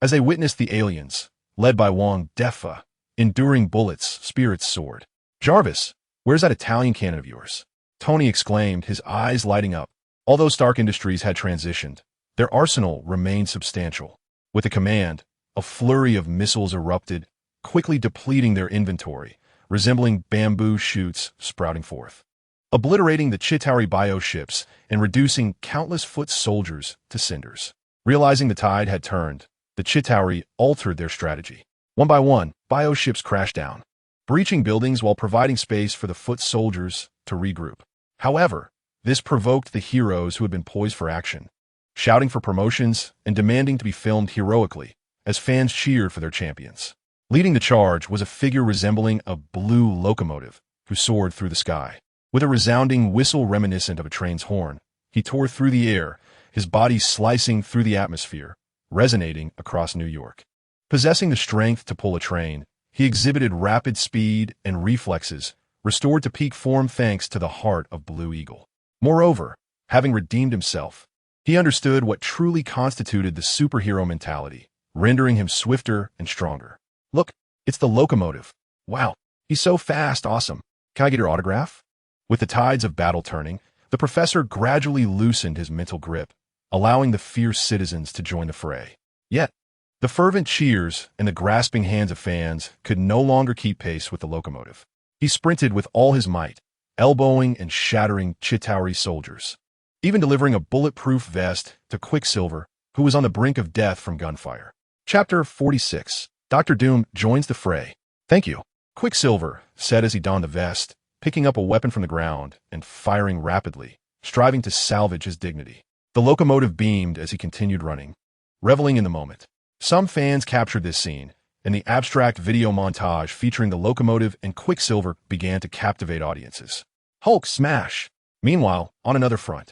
As they witnessed the aliens, led by Wong Defa, enduring bullets, spirits soared. "Jarvis, where's that Italian cannon of yours?" Tony exclaimed, his eyes lighting up. Although Stark Industries had transitioned, their arsenal remained substantial. With a command, a flurry of missiles erupted, quickly depleting their inventory, resembling bamboo shoots sprouting forth, obliterating the Chitauri bioships and reducing countless foot soldiers to cinders. Realizing the tide had turned, the Chitauri altered their strategy. One by one, bioships crashed down, breaching buildings while providing space for the foot soldiers to regroup. However, this provoked the heroes who had been poised for action, shouting for promotions and demanding to be filmed heroically as fans cheered for their champions. Leading the charge was a figure resembling a blue locomotive who soared through the sky. With a resounding whistle reminiscent of a train's horn, he tore through the air, his body slicing through the atmosphere, resonating across New York. Possessing the strength to pull a train, he exhibited rapid speed and reflexes, restored to peak form thanks to the heart of Blue Eagle. Moreover, having redeemed himself, he understood what truly constituted the superhero mentality, rendering him swifter and stronger. "Look, it's the locomotive. Wow, he's so fast, awesome. Can I get your autograph?" With the tides of battle turning, the professor gradually loosened his mental grip, allowing the fierce citizens to join the fray. Yet, the fervent cheers and the grasping hands of fans could no longer keep pace with the locomotive. He sprinted with all his might, elbowing and shattering Chitauri soldiers, even delivering a bulletproof vest to Quicksilver, who was on the brink of death from gunfire. Chapter 46. Dr. Doom joins the fray. "Thank you," Quicksilver said as he donned the vest, picking up a weapon from the ground and firing rapidly, striving to salvage his dignity. The locomotive beamed as he continued running, reveling in the moment. Some fans captured this scene, and the abstract video montage featuring the locomotive and Quicksilver began to captivate audiences. Hulk smash! Meanwhile, on another front,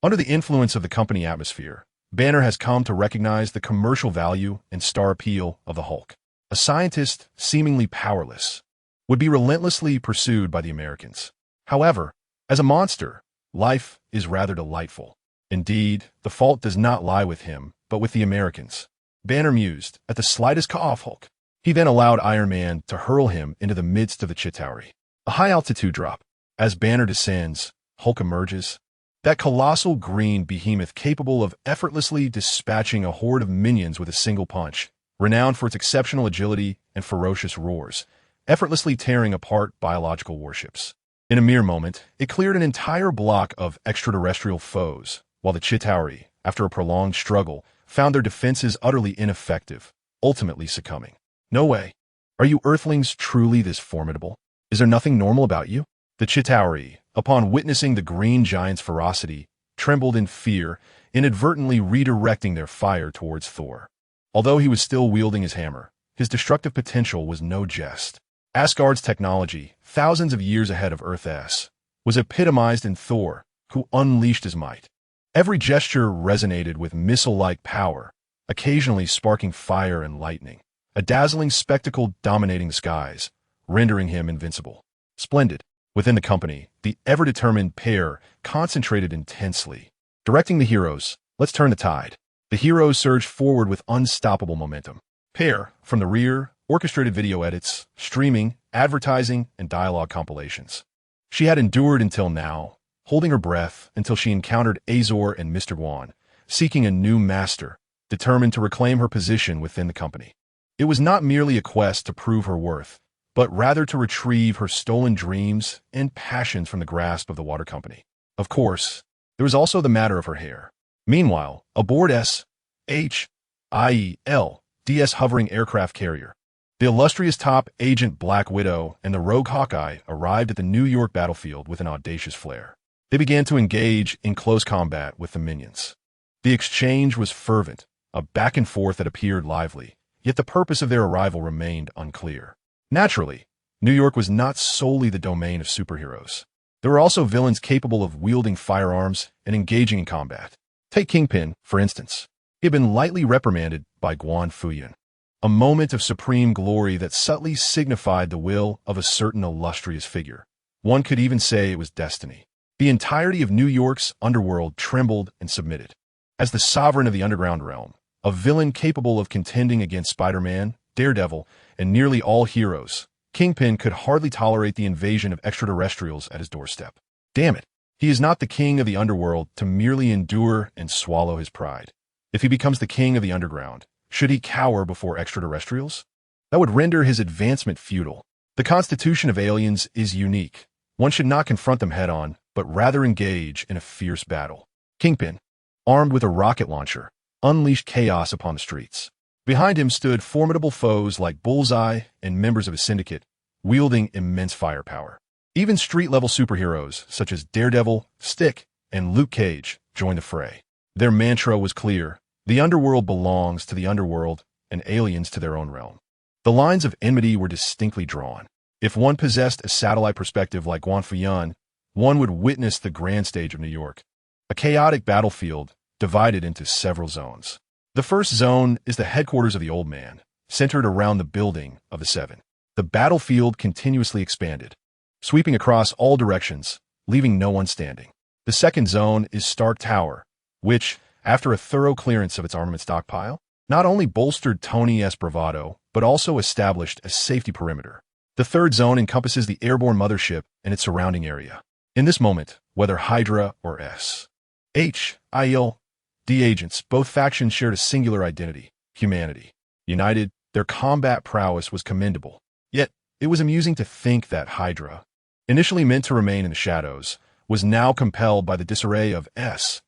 under the influence of the company atmosphere, Banner has come to recognize the commercial value and star appeal of the Hulk. A scientist, seemingly powerless, would be relentlessly pursued by the Americans. However, as a monster, life is rather delightful. Indeed, the fault does not lie with him, but with the Americans. Banner mused, at the slightest cough, Hulk. He then allowed Iron Man to hurl him into the midst of the Chitauri. A high-altitude drop. As Banner descends, Hulk emerges. That colossal green behemoth capable of effortlessly dispatching a horde of minions with a single punch, renowned for its exceptional agility and ferocious roars, effortlessly tearing apart biological warships. In a mere moment, it cleared an entire block of extraterrestrial foes, while the Chitauri, after a prolonged struggle, found their defenses utterly ineffective, ultimately succumbing. "No way. Are you Earthlings truly this formidable? Is there nothing normal about you?" The Chitauri, upon witnessing the green giant's ferocity, trembled in fear, inadvertently redirecting their fire towards Thor. Although he was still wielding his hammer, his destructive potential was no jest. Asgard's technology, thousands of years ahead of Earth's, was epitomized in Thor, who unleashed his might. Every gesture resonated with missile-like power, occasionally sparking fire and lightning, a dazzling spectacle dominating the skies, rendering him invincible. Splendid. Within the company, the ever-determined pair concentrated intensely. Directing the heroes, let's turn the tide. The heroes surged forward with unstoppable momentum. Pair, from the rear, orchestrated video edits, streaming, advertising, and dialogue compilations. She had endured until now, holding her breath until she encountered Azor and Mr. Guan, seeking a new master, determined to reclaim her position within the company. It was not merely a quest to prove her worth, but rather to retrieve her stolen dreams and passions from the grasp of the water company. Of course, there was also the matter of her hair. Meanwhile, aboard S.H.I.E.L.D.'s hovering aircraft carrier, the illustrious top agent Black Widow and the rogue Hawkeye arrived at the New York battlefield with an audacious flair. They began to engage in close combat with the minions. The exchange was fervent, a back and forth that appeared lively, yet the purpose of their arrival remained unclear. Naturally, New York was not solely the domain of superheroes. There were also villains capable of wielding firearms and engaging in combat. Take Kingpin, for instance. He had been lightly reprimanded by Guan Fuyun, a moment of supreme glory that subtly signified the will of a certain illustrious figure. One could even say it was destiny. The entirety of New York's underworld trembled and submitted. As the sovereign of the underground realm, a villain capable of contending against Spider-Man, Daredevil, and nearly all heroes, Kingpin could hardly tolerate the invasion of extraterrestrials at his doorstep. Damn it, he is not the king of the underworld to merely endure and swallow his pride. If he becomes the king of the underground, should he cower before extraterrestrials? That would render his advancement futile. The constitution of aliens is unique. One should not confront them head-on, but rather engage in a fierce battle. Kingpin, armed with a rocket launcher, unleashed chaos upon the streets. Behind him stood formidable foes like Bullseye and members of his syndicate, wielding immense firepower. Even street-level superheroes such as Daredevil, Stick, and Luke Cage joined the fray. Their mantra was clear: the underworld belongs to the underworld and aliens to their own realm. The lines of enmity were distinctly drawn. If one possessed a satellite perspective like Guan Fuyun, one would witness the grand stage of New York, a chaotic battlefield divided into several zones. The first zone is the headquarters of the Old Man, centered around the building of the Seven. The battlefield continuously expanded, sweeping across all directions, leaving no one standing. The second zone is Stark Tower, which, after a thorough clearance of its armament stockpile, not only bolstered Tony's bravado, but also established a safety perimeter. The third zone encompasses the airborne mothership and its surrounding area. In this moment, whether Hydra or S.H.I.E.L.D. agents, both factions shared a singular identity: humanity. United, their combat prowess was commendable. Yet, it was amusing to think that Hydra, initially meant to remain in the shadows, was now compelled by the disarray of S.H.I.E.L.D.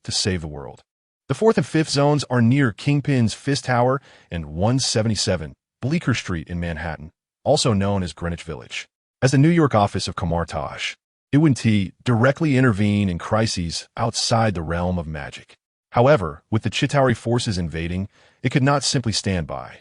to save the world. The fourth and fifth zones are near Kingpin's Fist Tower and 177 Bleecker Street in Manhattan, also known as Greenwich Village. As the New York office of Kamartaj, it would directly intervene in crises outside the realm of magic. However, with the Chitauri forces invading, it could not simply stand by.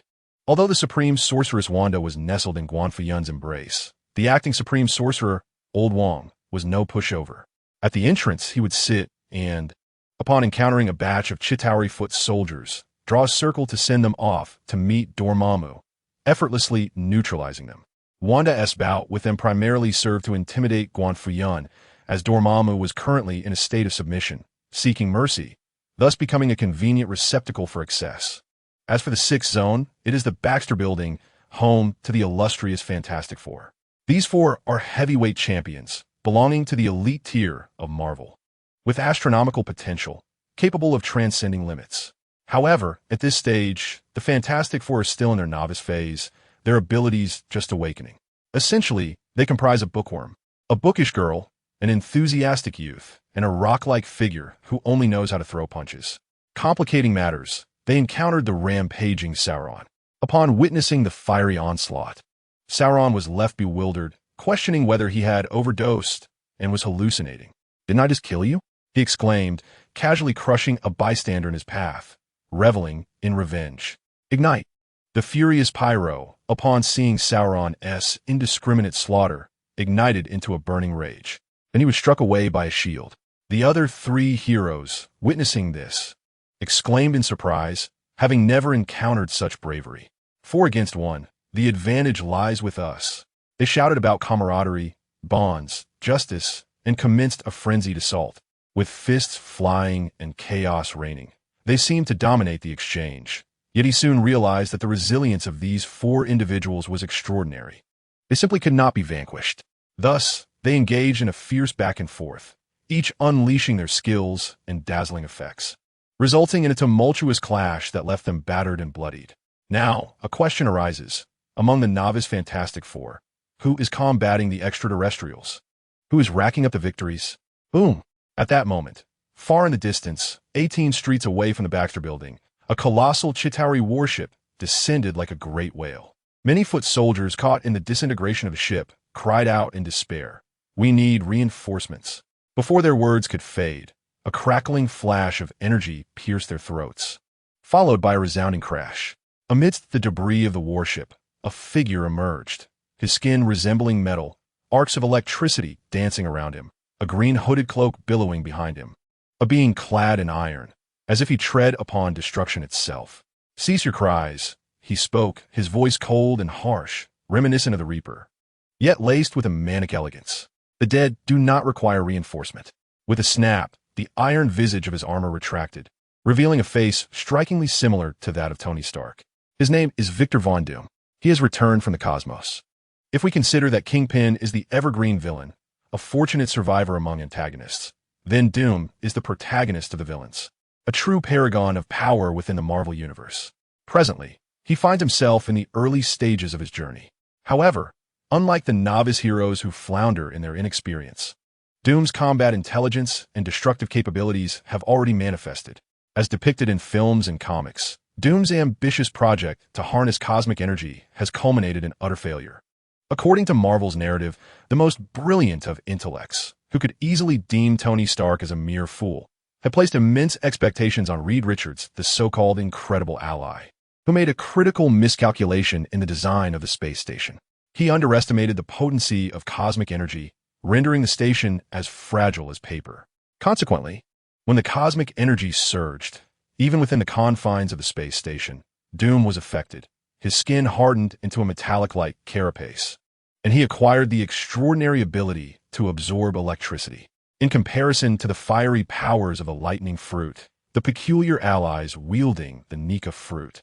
Although the Supreme Sorceress Wanda was nestled in Guan Fuyun's embrace, the acting Supreme Sorcerer, Old Wong, was no pushover. At the entrance, he would sit and, upon encountering a batch of Chitauri foot soldiers, draw a circle to send them off to meet Dormammu, effortlessly neutralizing them. Wanda's bout with them primarily served to intimidate Guan Fuyun, as Dormammu was currently in a state of submission, seeking mercy, thus becoming a convenient receptacle for excess. As for the sixth zone, it is the Baxter Building, home to the illustrious Fantastic Four. These four are heavyweight champions, belonging to the elite tier of Marvel, with astronomical potential, capable of transcending limits. However, at this stage, the Fantastic Four are still in their novice phase, their abilities just awakening. Essentially, they comprise a bookworm, a bookish girl, an enthusiastic youth, and a rock-like figure who only knows how to throw punches. Complicating matters, they encountered the rampaging Sauron. Upon witnessing the fiery onslaught, Sauron was left bewildered, questioning whether he had overdosed and was hallucinating. "Didn't I just kill you?" he exclaimed, casually crushing a bystander in his path, reveling in revenge. "Ignite!" The furious Pyro, upon seeing Sauron's indiscriminate slaughter, ignited into a burning rage. Then he was struck away by a shield. The other three heroes, witnessing this, exclaimed in surprise, having never encountered such bravery. 4 against 1, the advantage lies with us. They shouted about camaraderie, bonds, justice, and commenced a frenzied assault. With fists flying and chaos reigning, they seemed to dominate the exchange. Yet he soon realized that the resilience of these 4 individuals was extraordinary. They simply could not be vanquished. Thus, they engaged in a fierce back and forth, each unleashing their skills and dazzling effects, resulting in a tumultuous clash that left them battered and bloodied. Now, a question arises. Among the novice Fantastic Four, who is combating the extraterrestrials? Who is racking up the victories? Boom! At that moment, far in the distance, 18 streets away from the Baxter Building, a colossal Chitauri warship descended like a great whale. Many foot soldiers caught in the disintegration of the ship cried out in despair, "We need reinforcements." Before their words could fade, a crackling flash of energy pierced their throats, followed by a resounding crash. Amidst the debris of the warship, a figure emerged, his skin resembling metal, arcs of electricity dancing around him, a green hooded cloak billowing behind him. A being clad in iron, as if he tread upon destruction itself. "Cease your cries," he spoke, his voice cold and harsh, reminiscent of the Reaper, yet laced with a manic elegance. "The dead do not require reinforcement." With a snap, the iron visage of his armor retracted, revealing a face strikingly similar to that of Tony Stark. His name is Victor Von Doom. He has returned from the cosmos. If we consider that Kingpin is the evergreen villain, a fortunate survivor among antagonists, then Doom is the protagonist of the villains, a true paragon of power within the Marvel Universe. Presently, he finds himself in the early stages of his journey. However, unlike the novice heroes who flounder in their inexperience, Doom's combat intelligence and destructive capabilities have already manifested. As depicted in films and comics, Doom's ambitious project to harness cosmic energy has culminated in utter failure. According to Marvel's narrative, the most brilliant of intellects, who could easily deem Tony Stark as a mere fool, had placed immense expectations on Reed Richards, the so-called incredible ally, who made a critical miscalculation in the design of the space station. He underestimated the potency of cosmic energy, rendering the station as fragile as paper. Consequently, when the cosmic energy surged, even within the confines of the space station, Doom was affected. His skin hardened into a metallic-like carapace, and he acquired the extraordinary ability to absorb electricity. In comparison to the fiery powers of a lightning fruit, the peculiar allies wielding the Nika fruit,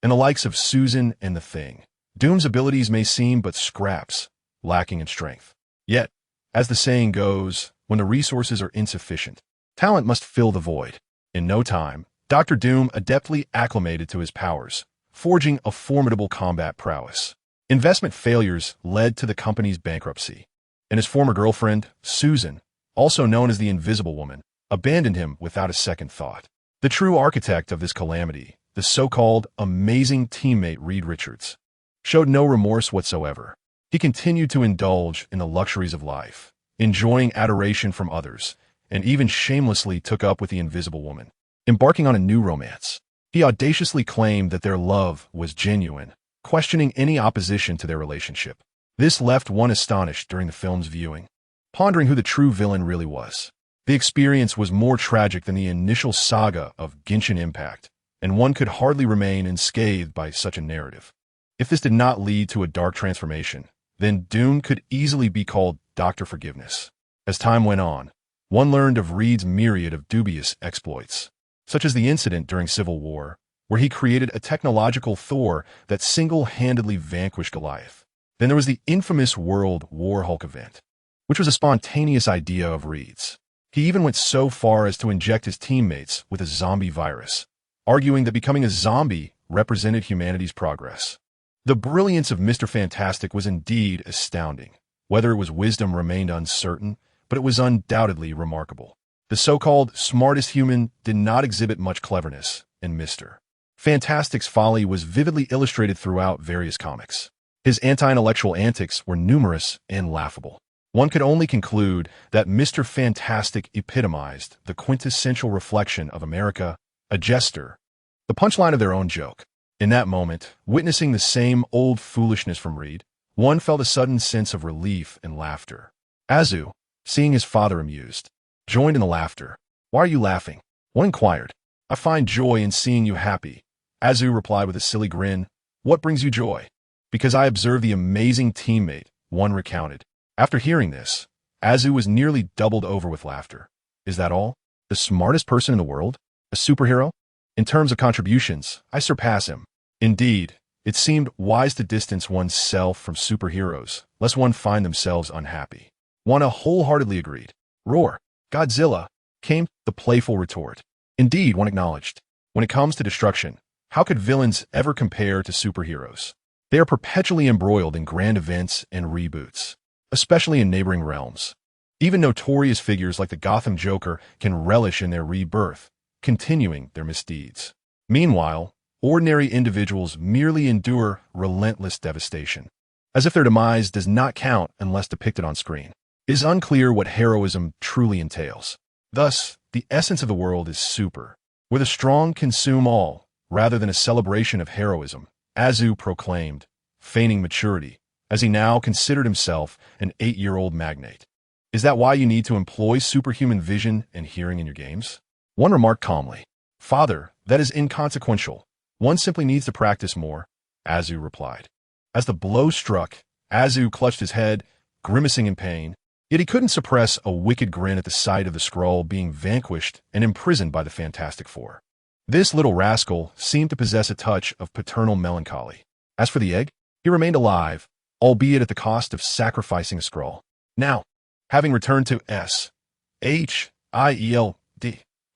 and the likes of Susan and the Thing, Doom's abilities may seem but scraps, lacking in strength. Yet, as the saying goes, when the resources are insufficient, talent must fill the void. In no time, Dr. Doom adeptly acclimated to his powers, forging a formidable combat prowess. Investment failures led to the company's bankruptcy, and his former girlfriend, Susan, also known as the Invisible Woman, abandoned him without a second thought. The true architect of this calamity, the so-called amazing teammate Reed Richards, showed no remorse whatsoever. He continued to indulge in the luxuries of life, enjoying adoration from others, and even shamelessly took up with the Invisible Woman, embarking on a new romance. He audaciously claimed that their love was genuine, questioning any opposition to their relationship. This left one astonished during the film's viewing, pondering who the true villain really was. The experience was more tragic than the initial saga of Genshin Impact, and one could hardly remain unscathed by such a narrative. If this did not lead to a dark transformation, then Doom could easily be called Dr. Forgiveness. As time went on, one learned of Reed's myriad of dubious exploits, such as the incident during Civil War, where he created a technological Thor that single-handedly vanquished Goliath. Then there was the infamous World War Hulk event, which was a spontaneous idea of Reed's. He even went so far as to inject his teammates with a zombie virus, arguing that becoming a zombie represented humanity's progress. The brilliance of Mr. Fantastic was indeed astounding. Whether it was wisdom remained uncertain, but it was undoubtedly remarkable. The so-called smartest human did not exhibit much cleverness, and Mr. Fantastic's folly was vividly illustrated throughout various comics. His anti-intellectual antics were numerous and laughable. One could only conclude that Mr. Fantastic epitomized the quintessential reflection of America, a jester, the punchline of their own joke. In that moment, witnessing the same old foolishness from Reed, one felt a sudden sense of relief and laughter. Azu, seeing his father amused, joined in the laughter. "Why are you laughing?" One inquired. "I find joy in seeing you happy." Azu replied with a silly grin. "What brings you joy?" "Because I observe the amazing teammate," one recounted. After hearing this, Azu was nearly doubled over with laughter. "Is that all? The smartest person in the world? A superhero? In terms of contributions, I surpass him." Indeed, it seemed wise to distance one's self from superheroes, lest one find themselves unhappy. One wholeheartedly agreed. "Roar! Godzilla!" came the playful retort. Indeed, one acknowledged. When it comes to destruction, how could villains ever compare to superheroes? They are perpetually embroiled in grand events and reboots, especially in neighboring realms. Even notorious figures like the Gotham Joker can relish in their rebirth, continuing their misdeeds. Meanwhile, ordinary individuals merely endure relentless devastation, as if their demise does not count unless depicted on screen. It is unclear what heroism truly entails. Thus, the essence of the world is super, where the strong consume all, rather than a celebration of heroism, Azu proclaimed, feigning maturity, as he now considered himself an 8-year-old magnate. "Is that why you need to employ superhuman vision and hearing in your games?" One remarked calmly. "Father, that is inconsequential. One simply needs to practice more," Azu replied. As the blow struck, Azu clutched his head, grimacing in pain, yet he couldn't suppress a wicked grin at the sight of the Skrull being vanquished and imprisoned by the Fantastic Four. This little rascal seemed to possess a touch of paternal melancholy. As for the egg, he remained alive, albeit at the cost of sacrificing a Skrull. Now, having returned to S.H.I.E.L.D.,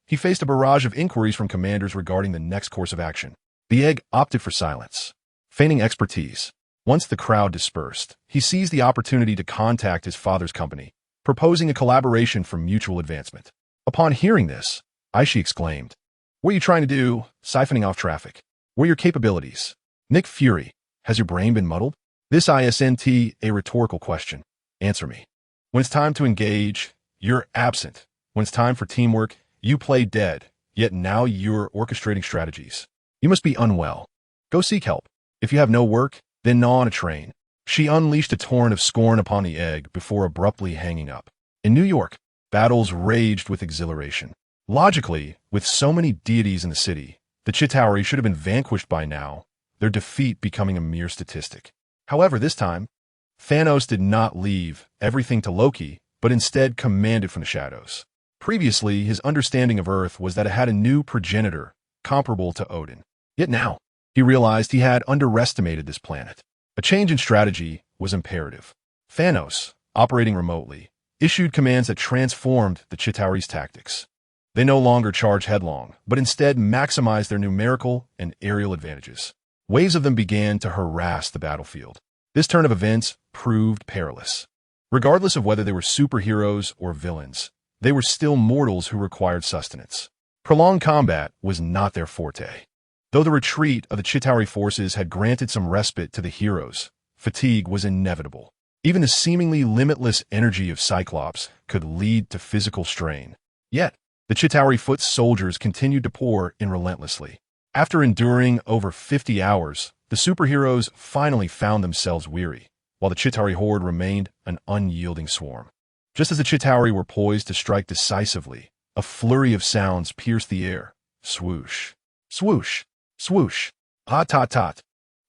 he faced a barrage of inquiries from commanders regarding the next course of action. The egg opted for silence, feigning expertise. Once the crowd dispersed, he seized the opportunity to contact his father's company, proposing a collaboration for mutual advancement. Upon hearing this, Aishi exclaimed, "What are you trying to do, siphoning off traffic? What are your capabilities?" Nick Fury, has your brain been muddled? This isn't a rhetorical question. Answer me. When it's time to engage, you're absent. When it's time for teamwork, you play dead, yet now you're orchestrating strategies. You must be unwell. Go seek help. If you have no work, then gnaw on a train. She unleashed a torrent of scorn upon the egg before abruptly hanging up. In New York, battles raged with exhilaration. Logically, with so many deities in the city, the Chitauri should have been vanquished by now, their defeat becoming a mere statistic. However, this time, Thanos did not leave everything to Loki, but instead commanded from the shadows. Previously, his understanding of Earth was that it had a new progenitor, comparable to Odin. Yet now, he realized he had underestimated this planet. A change in strategy was imperative. Thanos, operating remotely, issued commands that transformed the Chitauri's tactics. They no longer charged headlong, but instead maximized their numerical and aerial advantages. Waves of them began to harass the battlefield. This turn of events proved perilous. Regardless of whether they were superheroes or villains, they were still mortals who required sustenance. Prolonged combat was not their forte. Though the retreat of the Chitauri forces had granted some respite to the heroes, fatigue was inevitable. Even the seemingly limitless energy of Cyclops could lead to physical strain. Yet, the Chitauri foot soldiers continued to pour in relentlessly. After enduring over 50 hours, the superheroes finally found themselves weary, while the Chitauri horde remained an unyielding swarm. Just as the Chitauri were poised to strike decisively, a flurry of sounds pierced the air. Swoosh, swoosh, swoosh, tot.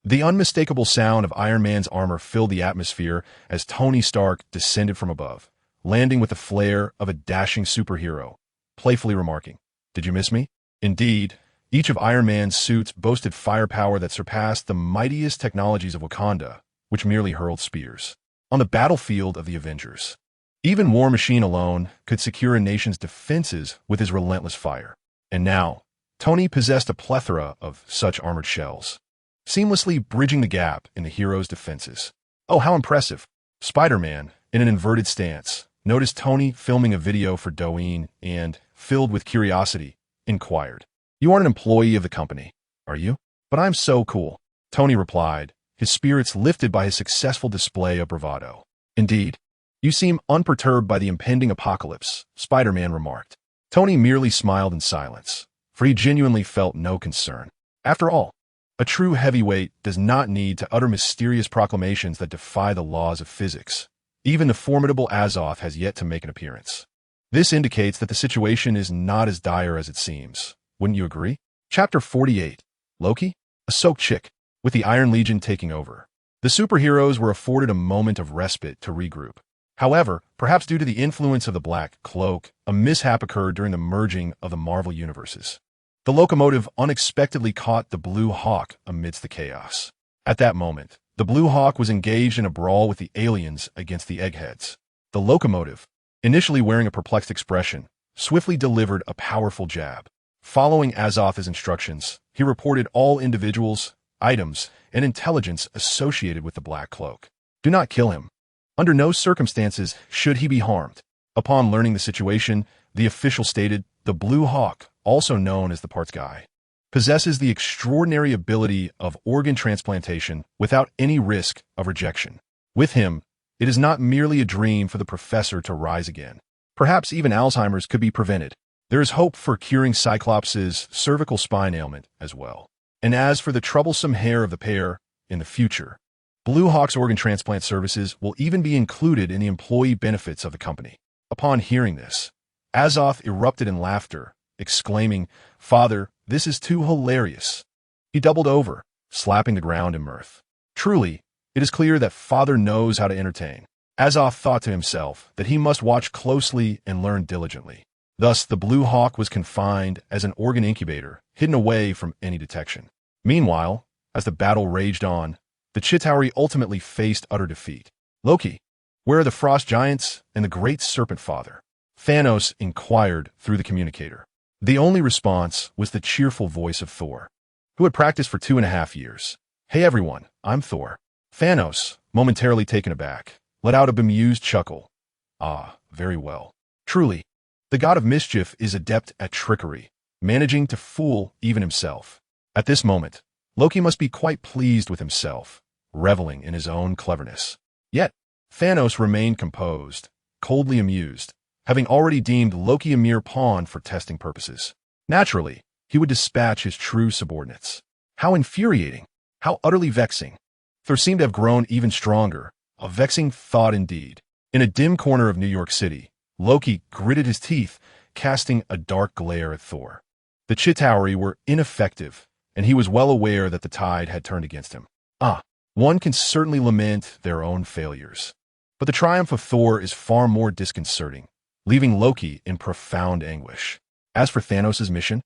The unmistakable sound of Iron Man's armor filled the atmosphere as Tony Stark descended from above, landing with the flair of a dashing superhero, playfully remarking, "Did you miss me?" Indeed, each of Iron Man's suits boasted firepower that surpassed the mightiest technologies of Wakanda, which merely hurled spears. On the battlefield of the Avengers, even War Machine alone could secure a nation's defenses with his relentless fire. And now, Tony possessed a plethora of such armored shells, seamlessly bridging the gap in the hero's defenses. Oh, how impressive! Spider-Man, in an inverted stance, noticed Tony filming a video for Douyin and, filled with curiosity, inquired, "You aren't an employee of the company, are you?" "But I'm so cool," Tony replied, his spirits lifted by his successful display of bravado. "Indeed, you seem unperturbed by the impending apocalypse," Spider-Man remarked. Tony merely smiled in silence, for he genuinely felt no concern. After all, a true heavyweight does not need to utter mysterious proclamations that defy the laws of physics. Even the formidable Azoth has yet to make an appearance. This indicates that the situation is not as dire as it seems. Wouldn't you agree? Chapter 48. Loki? A soaked chick. With the Iron Legion taking over, the superheroes were afforded a moment of respite to regroup. However, perhaps due to the influence of the Black Cloak, a mishap occurred during the merging of the Marvel universes. The locomotive unexpectedly caught the Blue Hawk amidst the chaos. At that moment, the Blue Hawk was engaged in a brawl with the aliens against the Eggheads. The locomotive, initially wearing a perplexed expression, swiftly delivered a powerful jab. Following Azoth's instructions, he reported all individuals, items, and intelligence associated with the Black Cloak. Do not kill him. Under no circumstances should he be harmed. Upon learning the situation, the official stated, the Blue Hawk, also known as the Parts Guy, possesses the extraordinary ability of organ transplantation without any risk of rejection. With him, it is not merely a dream for the professor to rise again. Perhaps even Alzheimer's could be prevented. There is hope for curing Cyclops' cervical spine ailment as well. And as for the troublesome hair of the pair, in the future, Blue Hawk's organ transplant services will even be included in the employee benefits of the company. Upon hearing this, Azoth erupted in laughter, exclaiming, "Father, this is too hilarious." He doubled over, slapping the ground in mirth. Truly, it is clear that Father knows how to entertain. Azoth thought to himself that he must watch closely and learn diligently. Thus, the Blue Hawk was confined as an organ incubator, hidden away from any detection. Meanwhile, as the battle raged on, the Chitauri ultimately faced utter defeat. "Loki, where are the Frost Giants and the Great Serpent Father?" Thanos inquired through the communicator. The only response was the cheerful voice of Thor, who had practiced for 2.5 years. "Hey everyone, I'm Thor." Thanos, momentarily taken aback, let out a bemused chuckle. "Ah, very well. Truly, the god of mischief is adept at trickery, managing to fool even himself." At this moment, Loki must be quite pleased with himself, reveling in his own cleverness. Yet, Thanos remained composed, coldly amused, having already deemed Loki a mere pawn for testing purposes. Naturally, he would dispatch his true subordinates. How infuriating! How utterly vexing! Thor seemed to have grown even stronger, a vexing thought indeed. In a dim corner of New York City, Loki gritted his teeth, casting a dark glare at Thor. The Chitauri were ineffective, and he was well aware that the tide had turned against him. One can certainly lament their own failures. But the triumph of Thor is far more disconcerting, leaving Loki in profound anguish. As for Thanos' mission,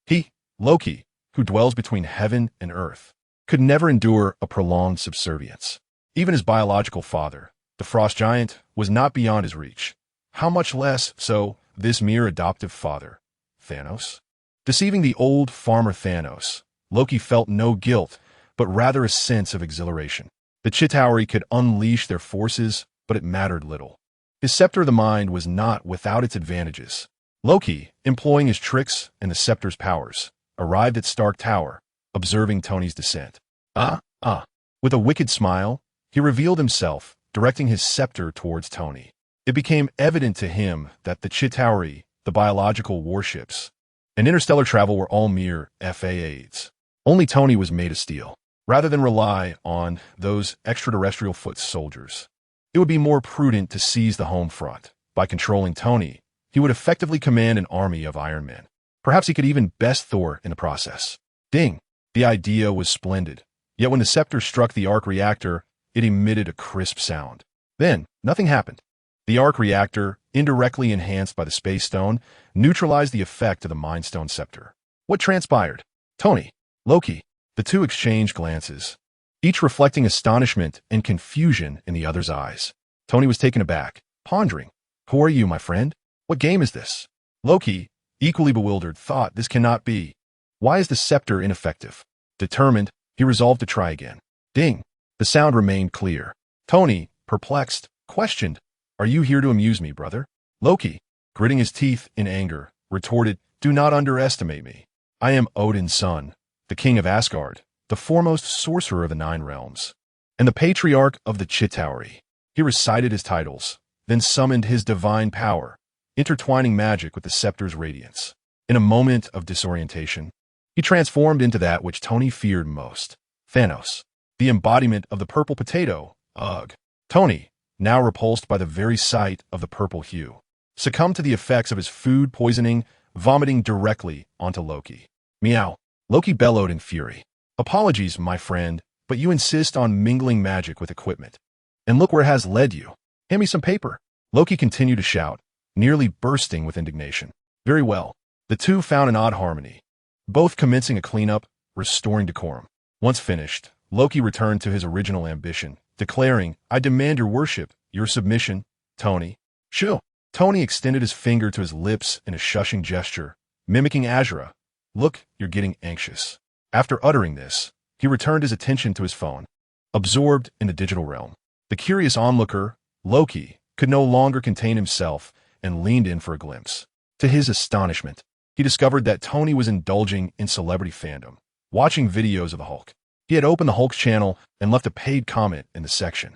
he, Loki, who dwells between heaven and earth, could never endure a prolonged subservience. Even his biological father, the Frost Giant, was not beyond his reach. How much less so this mere adoptive father, Thanos? Deceiving the old farmer Thanos, Loki felt no guilt, but rather a sense of exhilaration. The Chitauri could unleash their forces, but it mattered little. His scepter of the mind was not without its advantages. Loki, employing his tricks and the scepter's powers, arrived at Stark Tower, observing Tony's descent. With a wicked smile, he revealed himself, directing his scepter towards Tony. It became evident to him that the Chitauri, the biological warships, and interstellar travel were all mere FA-aids. Only Tony was made of steel. Rather than rely on those extraterrestrial foot soldiers, it would be more prudent to seize the home front. By controlling Tony, he would effectively command an army of Iron Men. Perhaps he could even best Thor in the process. Ding! The idea was splendid. Yet when the scepter struck the arc reactor, it emitted a crisp sound. Then, nothing happened. The arc reactor, indirectly enhanced by the Space Stone, neutralized the effect of the Mind Stone scepter. What transpired? Tony, Loki, the two exchanged glances, each reflecting astonishment and confusion in the other's eyes. Tony was taken aback, pondering. Who are you, my friend? What game is this? Loki, equally bewildered, thought this cannot be. Why is the scepter ineffective? Determined, he resolved to try again. Ding! The sound remained clear. Tony, perplexed, questioned, "Are you here to amuse me, brother?" Loki, gritting his teeth in anger, retorted, "Do not underestimate me. I am Odin's son, the king of Asgard, the foremost sorcerer of the Nine Realms, and the patriarch of the Chitauri. He recited his titles, then summoned his divine power, intertwining magic with the scepter's radiance. In a moment of disorientation, he transformed into that which Tony feared most, Thanos, the embodiment of the purple potato. Ugh. Tony, now repulsed by the very sight of the purple hue, succumbed to the effects of his food poisoning, vomiting directly onto Loki. Meow. Loki bellowed in fury. Apologies, my friend, but you insist on mingling magic with equipment. And look where it has led you. Hand me some paper. Loki continued to shout, nearly bursting with indignation. Very well. The two found an odd harmony, both commencing a cleanup, restoring decorum. Once finished, Loki returned to his original ambition, declaring, I demand your worship, your submission, Tony. Shoo. Tony extended his finger to his lips in a shushing gesture, mimicking Azura. Look, you're getting anxious. After uttering this, he returned his attention to his phone, absorbed in the digital realm. The curious onlooker, Loki, could no longer contain himself and leaned in for a glimpse. To his astonishment, he discovered that Tony was indulging in celebrity fandom, watching videos of the Hulk. He had opened the Hulk's channel and left a paid comment in the section.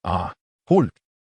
Hulk.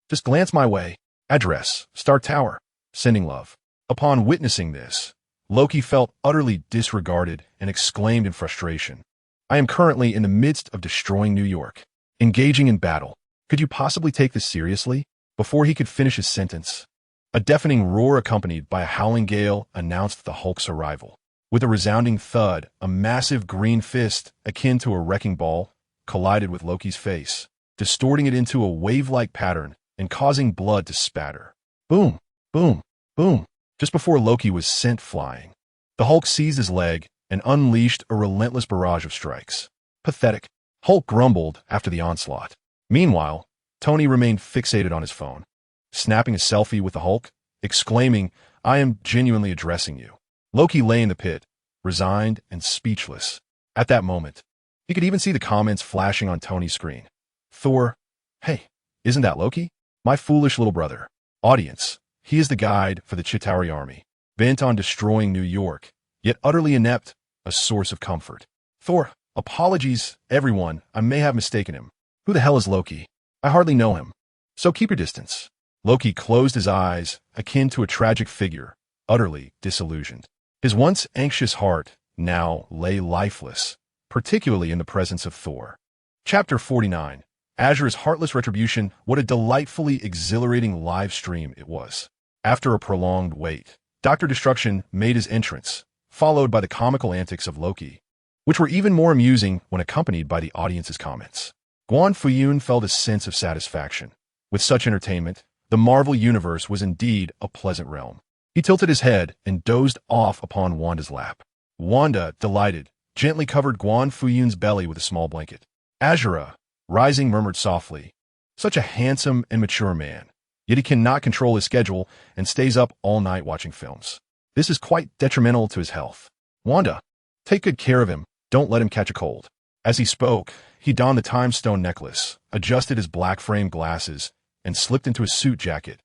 Just glance my way. Address, Star Tower. Sending love. Upon witnessing this, Loki felt utterly disregarded and exclaimed in frustration. I am currently in the midst of destroying New York, engaging in battle. Could you possibly take this seriously? Before he could finish his sentence, a deafening roar accompanied by a howling gale announced the Hulk's arrival. With a resounding thud, a massive green fist, akin to a wrecking ball, collided with Loki's face, distorting it into a wave-like pattern and causing blood to spatter. Boom, boom, boom. Just before Loki was sent flying, the Hulk seized his leg and unleashed a relentless barrage of strikes. Pathetic. Hulk grumbled after the onslaught. Meanwhile, Tony remained fixated on his phone, snapping a selfie with the Hulk, exclaiming, I am genuinely addressing you. Loki lay in the pit, resigned and speechless. At that moment, he could even see the comments flashing on Tony's screen. Thor, hey, isn't that Loki? My foolish little brother. Audience, he is the guide for the Chitauri army, bent on destroying New York, yet utterly inept, a source of comfort. Thor, apologies, everyone, I may have mistaken him. Who the hell is Loki? I hardly know him. So keep your distance. Loki closed his eyes, akin to a tragic figure, utterly disillusioned. His once anxious heart now lay lifeless, particularly in the presence of Thor. Chapter 49. Azura's Heartless Retribution. What a delightfully exhilarating live stream it was. After a prolonged wait, Dr. Destruction made his entrance, followed by the comical antics of Loki, which were even more amusing when accompanied by the audience's comments. Guan Fuyun felt a sense of satisfaction. With such entertainment, the Marvel Universe was indeed a pleasant realm. He tilted his head and dozed off upon Wanda's lap. Wanda, delighted, gently covered Guan Fuyun's belly with a small blanket. Azura, rising, murmured softly, such a handsome and mature man, yet he cannot control his schedule and stays up all night watching films. This is quite detrimental to his health. Wanda, take good care of him, don't let him catch a cold. As he spoke, he donned the time stone necklace, adjusted his black frame glasses, and slipped into his suit jacket,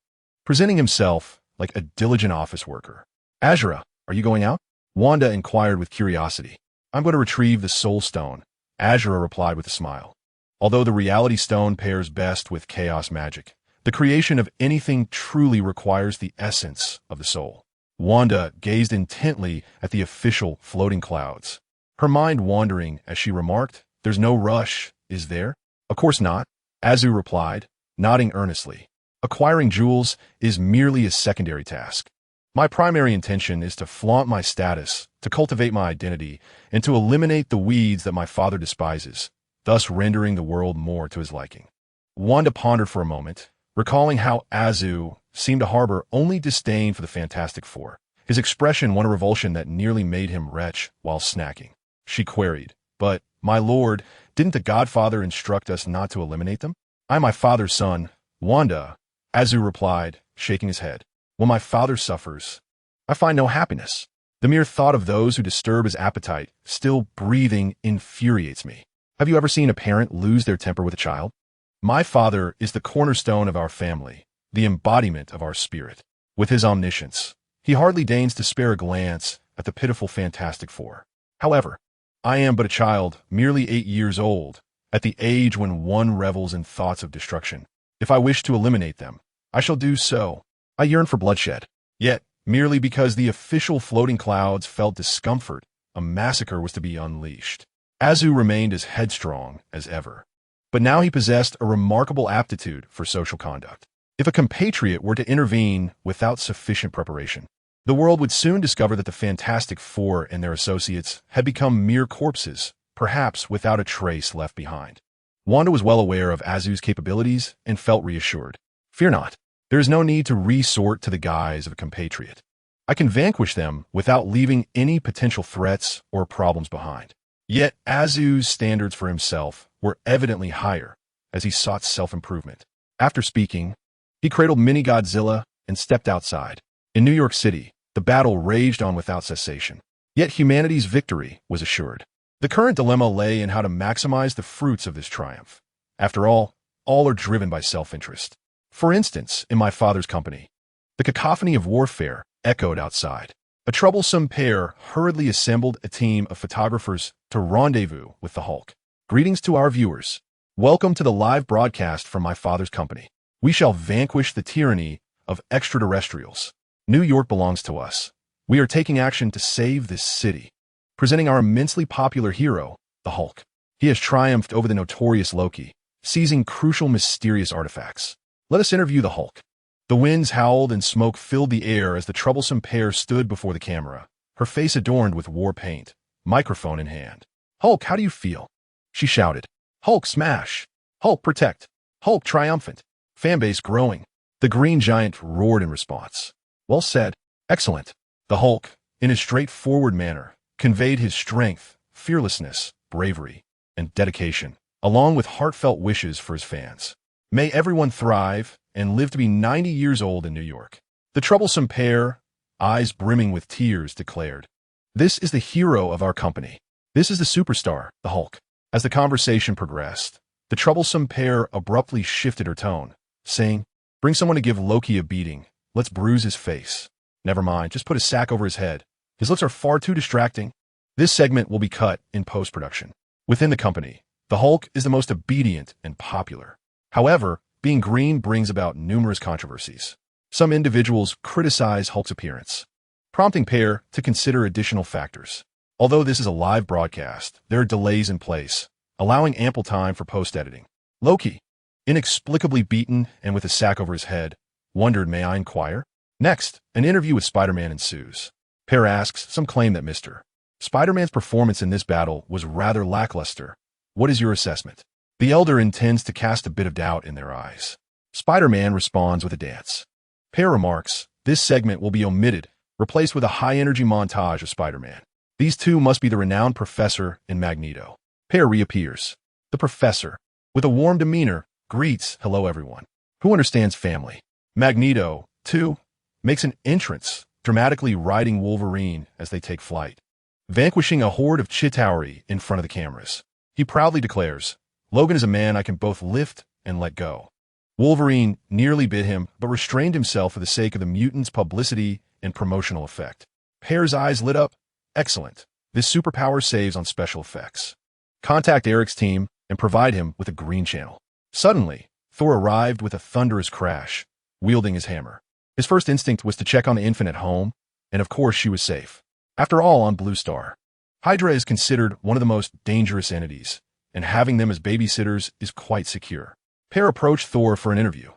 presenting himself like a diligent office worker. Azura, are you going out? Wanda inquired with curiosity. I'm going to retrieve the soul stone, Azura replied with a smile. Although the reality stone pairs best with chaos magic, the creation of anything truly requires the essence of the soul. Wanda gazed intently at the official floating clouds, her mind wandering as she remarked, There's no rush, is there? Of course not, Azu replied, nodding earnestly. Acquiring jewels is merely a secondary task. My primary intention is to flaunt my status, to cultivate my identity, and to eliminate the weeds that my father despises, thus rendering the world more to his liking. Wanda pondered for a moment, recalling how Azu seemed to harbor only disdain for the Fantastic Four. His expression won a revulsion that nearly made him retch while snacking. She queried, But, my lord, didn't the Godfather instruct us not to eliminate them? I'm my father's son, Wanda, Azu replied, shaking his head. When my father suffers, I find no happiness. The mere thought of those who disturb his appetite, still breathing, infuriates me. Have you ever seen a parent lose their temper with a child? My father is the cornerstone of our family, the embodiment of our spirit. With his omniscience, he hardly deigns to spare a glance at the pitiful Fantastic Four. However, I am but a child, merely 8 years old, at the age when one revels in thoughts of destruction. If I wish to eliminate them, I shall do so. I yearn for bloodshed. Yet, merely because the official floating clouds felt discomfort, a massacre was to be unleashed. Azu remained as headstrong as ever. But now he possessed a remarkable aptitude for social conduct. If a compatriot were to intervene without sufficient preparation, the world would soon discover that the Fantastic Four and their associates had become mere corpses, perhaps without a trace left behind. Wanda was well aware of Azu's capabilities and felt reassured. Fear not. There is no need to resort to the guise of a compatriot. I can vanquish them without leaving any potential threats or problems behind. Yet Azu's standards for himself were evidently higher as he sought self-improvement. After speaking, he cradled Mini Godzilla and stepped outside. In New York City, the battle raged on without cessation. Yet humanity's victory was assured. The current dilemma lay in how to maximize the fruits of this triumph. After all are driven by self-interest. For instance, in my father's company, the cacophony of warfare echoed outside. A troublesome pair hurriedly assembled a team of photographers to rendezvous with the Hulk. Greetings to our viewers. Welcome to the live broadcast from my father's company. We shall vanquish the tyranny of extraterrestrials. New York belongs to us. We are taking action to save this city. Presenting our immensely popular hero, the Hulk. He has triumphed over the notorious Loki, seizing crucial mysterious artifacts. Let us interview the Hulk. The winds howled and smoke filled the air as the troublesome pair stood before the camera, her face adorned with war paint, microphone in hand. Hulk, how do you feel? She shouted. Hulk smash! Hulk protect! Hulk triumphant! Fanbase growing. The Green Giant roared in response. Well said. Excellent. The Hulk, in his straightforward manner, conveyed his strength, fearlessness, bravery, and dedication, along with heartfelt wishes for his fans. May everyone thrive and live to be 90 years old in New York. The troublesome pair, eyes brimming with tears, declared, This is the hero of our company. This is the superstar, the Hulk. As the conversation progressed, the troublesome pair abruptly shifted her tone, saying, Bring someone to give Loki a beating. Let's bruise his face. Never mind, just put a sack over his head. His looks are far too distracting. This segment will be cut in post-production. Within the company, the Hulk is the most obedient and popular. However, being green brings about numerous controversies. Some individuals criticize Hulk's appearance, prompting pair to consider additional factors. Although this is a live broadcast, there are delays in place, allowing ample time for post-editing. Loki, inexplicably beaten and with a sack over his head, wondered, May I inquire? Next, an interview with Spider-Man ensues. Pair asks, some claim that Mr. Spider-Man's performance in this battle was rather lackluster. What is your assessment? The elder intends to cast a bit of doubt in their eyes. Spider-Man responds with a dance. Pair remarks, this segment will be omitted, replaced with a high-energy montage of Spider-Man. These two must be the renowned Professor and Magneto. Pair reappears. The Professor, with a warm demeanor, greets, hello everyone. Who understands family? Magneto, too, makes an entrance, dramatically riding Wolverine as they take flight, vanquishing a horde of Chitauri in front of the cameras. He proudly declares, Logan is a man I can both lift and let go. Wolverine nearly bit him, but restrained himself for the sake of the mutant's publicity and promotional effect. Pair's eyes lit up. Excellent. This superpower saves on special effects. Contact Eric's team and provide him with a green channel. Suddenly, Thor arrived with a thunderous crash, wielding his hammer. His first instinct was to check on the infant at home, and of course she was safe. After all, on Blue Star, Hydra is considered one of the most dangerous entities, and having them as babysitters is quite secure. Pair approached Thor for an interview.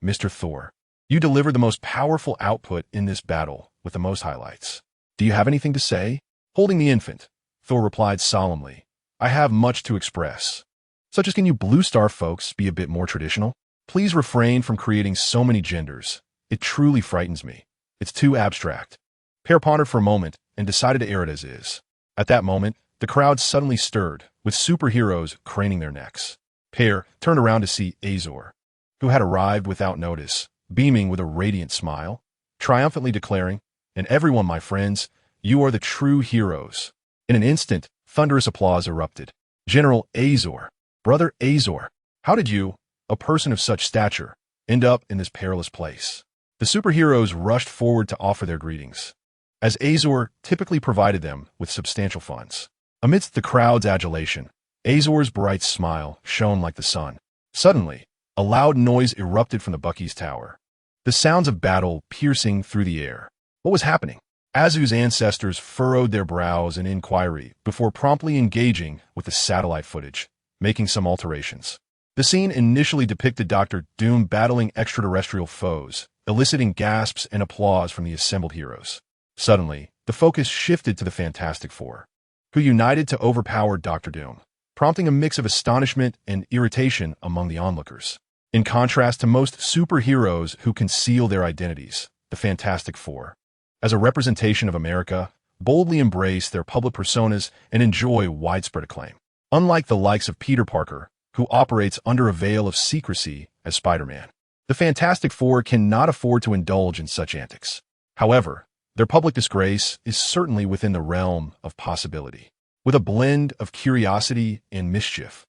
Mr. Thor, you delivered the most powerful output in this battle with the most highlights. Do you have anything to say? Holding the infant, Thor replied solemnly, I have much to express. Such as, can you Blue Star folks be a bit more traditional? Please refrain from creating so many genders. It truly frightens me. It's too abstract. Pair pondered for a moment and decided to air it as is. At that moment, the crowd suddenly stirred, with superheroes craning their necks. Pair turned around to see Azor, who had arrived without notice, beaming with a radiant smile, triumphantly declaring, And everyone, my friends, you are the true heroes. In an instant, thunderous applause erupted. General Azor, Brother Azor, how did you, a person of such stature, end up in this perilous place? The superheroes rushed forward to offer their greetings, as Azor typically provided them with substantial funds. Amidst the crowd's adulation, Azor's bright smile shone like the sun. Suddenly, a loud noise erupted from the Bucky's tower. The sounds of battle piercing through the air. What was happening? Azu's ancestors furrowed their brows in inquiry before promptly engaging with the satellite footage, making some alterations. The scene initially depicted Dr. Doom battling extraterrestrial foes, eliciting gasps and applause from the assembled heroes. Suddenly, the focus shifted to the Fantastic Four, who united to overpower Dr. Doom, prompting a mix of astonishment and irritation among the onlookers. In contrast to most superheroes who conceal their identities, the Fantastic Four, as a representation of America, boldly embrace their public personas and enjoy widespread acclaim. Unlike the likes of Peter Parker, who operates under a veil of secrecy as Spider-Man, the Fantastic Four cannot afford to indulge in such antics. However, their public disgrace is certainly within the realm of possibility. With a blend of curiosity and mischief,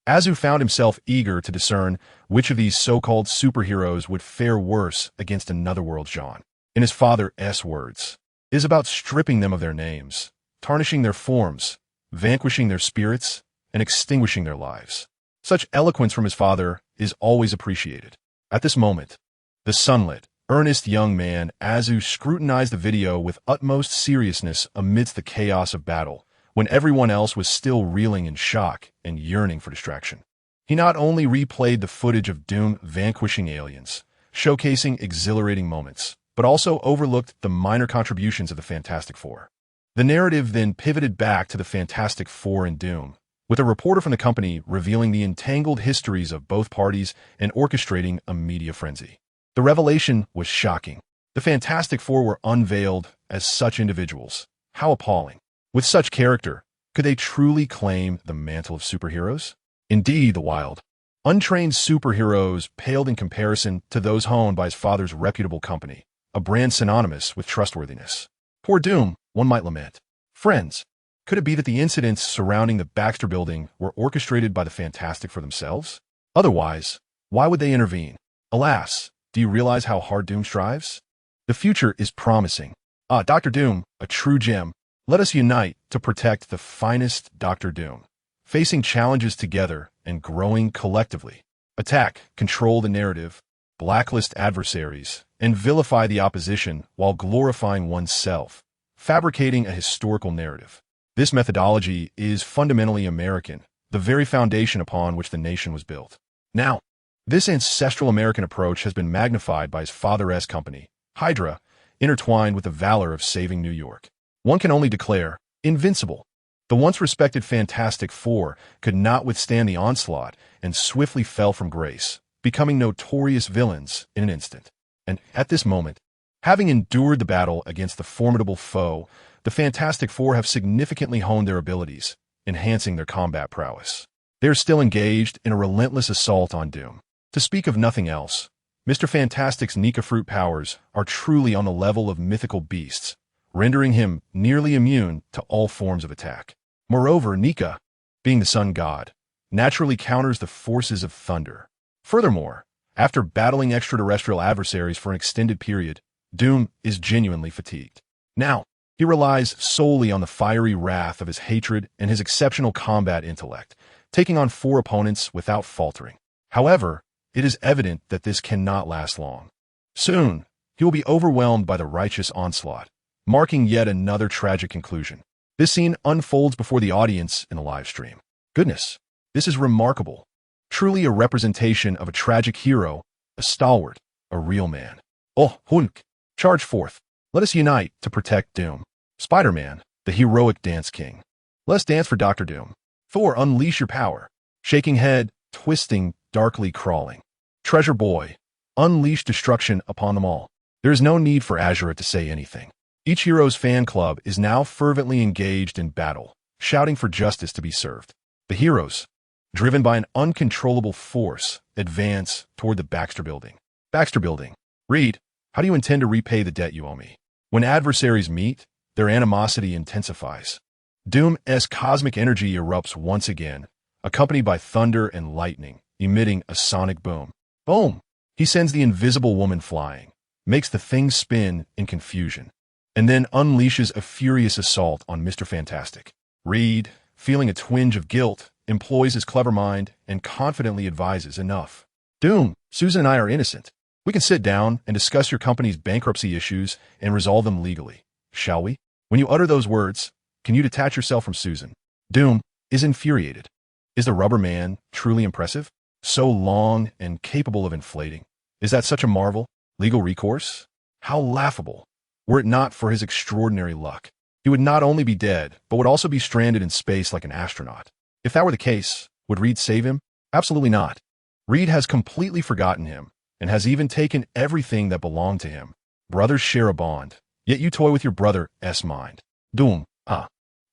Azu found himself eager to discern which of these so-called superheroes would fare worse against another world Jean. In his father's words, it is about stripping them of their names, tarnishing their forms, vanquishing their spirits, and extinguishing their lives. Such eloquence from his father is always appreciated. At this moment, the sunlit, earnest young man Azu scrutinized the video with utmost seriousness amidst the chaos of battle, when everyone else was still reeling in shock and yearning for distraction. He not only replayed the footage of Doom vanquishing aliens, showcasing exhilarating moments, but also overlooked the minor contributions of the Fantastic Four. The narrative then pivoted back to the Fantastic Four and Doom, with a reporter from the company revealing the entangled histories of both parties and orchestrating a media frenzy. The revelation was shocking. The Fantastic Four were unveiled as such individuals. How appalling. With such character, could they truly claim the mantle of superheroes? Indeed, the wild, untrained superheroes paled in comparison to those honed by his father's reputable company, a brand synonymous with trustworthiness. Poor Doom, one might lament. Friends, could it be that the incidents surrounding the Baxter Building were orchestrated by the Fantastic for themselves? Otherwise, why would they intervene? Alas, do you realize how hard Doom strives? The future is promising. Dr. Doom, a true gem. Let us unite to protect the finest Dr. Doom, facing challenges together and growing collectively. Attack, control the narrative, blacklist adversaries, and vilify the opposition while glorifying oneself, fabricating a historical narrative. This methodology is fundamentally American, the very foundation upon which the nation was built. Now, this ancestral American approach has been magnified by his father's company, Hydra, intertwined with the valor of saving New York. One can only declare, invincible. The once respected Fantastic Four could not withstand the onslaught and swiftly fell from grace, becoming notorious villains in an instant. And at this moment, having endured the battle against the formidable foe, the Fantastic Four have significantly honed their abilities, enhancing their combat prowess. They are still engaged in a relentless assault on Doom. To speak of nothing else, Mr. Fantastic's Nika fruit powers are truly on the level of mythical beasts, rendering him nearly immune to all forms of attack. Moreover, Nika, being the sun god, naturally counters the forces of thunder. Furthermore, after battling extraterrestrial adversaries for an extended period, Doom is genuinely fatigued. Now, he relies solely on the fiery wrath of his hatred and his exceptional combat intellect, taking on 4 opponents without faltering. However, it is evident that this cannot last long. Soon, he will be overwhelmed by the righteous onslaught, marking yet another tragic conclusion. This scene unfolds before the audience in the live stream. Goodness, this is remarkable. Truly a representation of a tragic hero, a stalwart, a real man. Oh, Hulk, charge forth. Let us unite to protect Doom. Spider-Man, the heroic dance king. Let's dance for Dr. Doom. Thor, unleash your power. Shaking head, twisting, darkly crawling. Treasure Boy, unleash destruction upon them all. There is no need for Azura to say anything. Each hero's fan club is now fervently engaged in battle, shouting for justice to be served. The heroes, driven by an uncontrollable force, advance toward the Baxter Building. Baxter Building. Reed, how do you intend to repay the debt you owe me? When adversaries meet, their animosity intensifies. Doom's cosmic energy erupts once again, accompanied by thunder and lightning, emitting a sonic boom. Boom! He sends the Invisible Woman flying, makes the thing spin in confusion, and then unleashes a furious assault on Mr. Fantastic. Reed, feeling a twinge of guilt, employs his clever mind and confidently advises, "Enough. Doom, Susan and I are innocent. We can sit down and discuss your company's bankruptcy issues and resolve them legally, shall we?" When you utter those words, can you detach yourself from Susan? Doom is infuriated. Is the rubber man truly impressive? So long and capable of inflating. Is that such a marvel? Legal recourse? How laughable. Were it not for his extraordinary luck, he would not only be dead, but would also be stranded in space like an astronaut. If that were the case, would Reed save him? Absolutely not. Reed has completely forgotten him, and has even taken everything that belonged to him. Brothers share a bond, yet you toy with your brother's mind. Doom,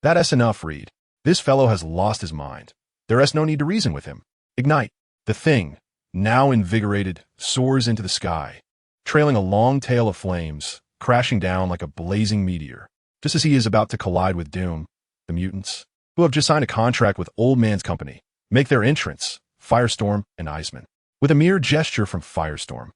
That's enough, Reed. This fellow has lost his mind. There is no need to reason with him. Ignite. The thing, now invigorated, soars into the sky, trailing a long tail of flames, crashing down like a blazing meteor. Just as he is about to collide with Doom, the mutants, who have just signed a contract with Old Man's company, make their entrance, Firestorm and Iceman. With a mere gesture from Firestorm,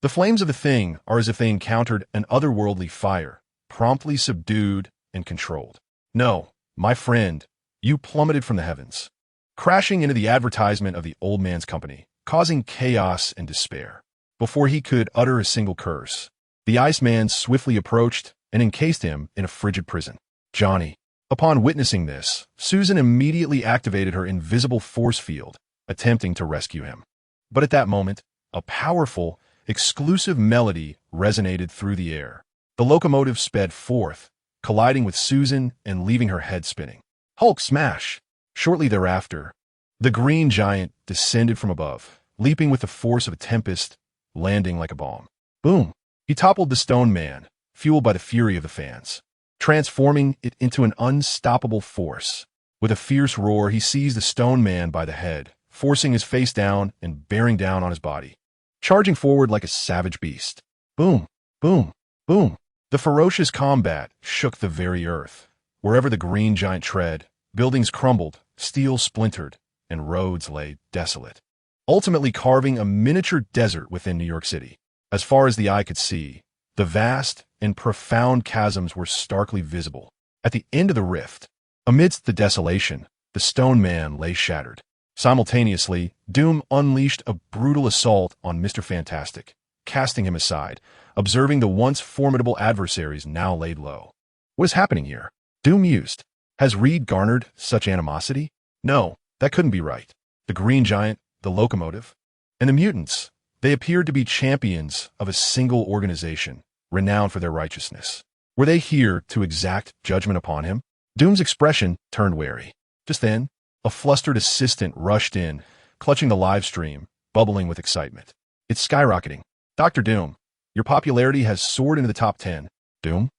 the flames of the thing are as if they encountered an otherworldly fire, promptly subdued and controlled. No, my friend, you plummeted from the heavens, crashing into the advertisement of the Old Man's company, causing chaos and despair. Before he could utter a single curse, the Iceman swiftly approached and encased him in a frigid prison. Johnny. Upon witnessing this, Susan immediately activated her invisible force field, attempting to rescue him. But at that moment, a powerful, exclusive melody resonated through the air. The locomotive sped forth, colliding with Susan and leaving her head spinning. Hulk smash! Shortly thereafter, the green giant descended from above, leaping with the force of a tempest, landing like a bomb. Boom! He toppled the stone man, fueled by the fury of the fans, transforming it into an unstoppable force. With a fierce roar, he seized the stone man by the head, forcing his face down and bearing down on his body, charging forward like a savage beast. Boom! Boom! Boom! The ferocious combat shook the very earth. Wherever the green giant tread, buildings crumbled, steel splintered, and roads lay desolate, ultimately carving a miniature desert within New York City. As far as the eye could see, the vast and profound chasms were starkly visible. At the end of the rift, amidst the desolation, the stone man lay shattered. Simultaneously, Doom unleashed a brutal assault on Mr. Fantastic, casting him aside, observing the once formidable adversaries now laid low. What is happening here? Doom mused. Has Reed garnered such animosity? No, that couldn't be right. The green giant, the locomotive, and the mutants, they appeared to be champions of a single organization, renowned for their righteousness. Were they here to exact judgment upon him? Doom's expression turned wary. Just then, a flustered assistant rushed in, clutching the live stream, bubbling with excitement. It's skyrocketing. Dr. Doom, your popularity has soared into the top 10. Doom?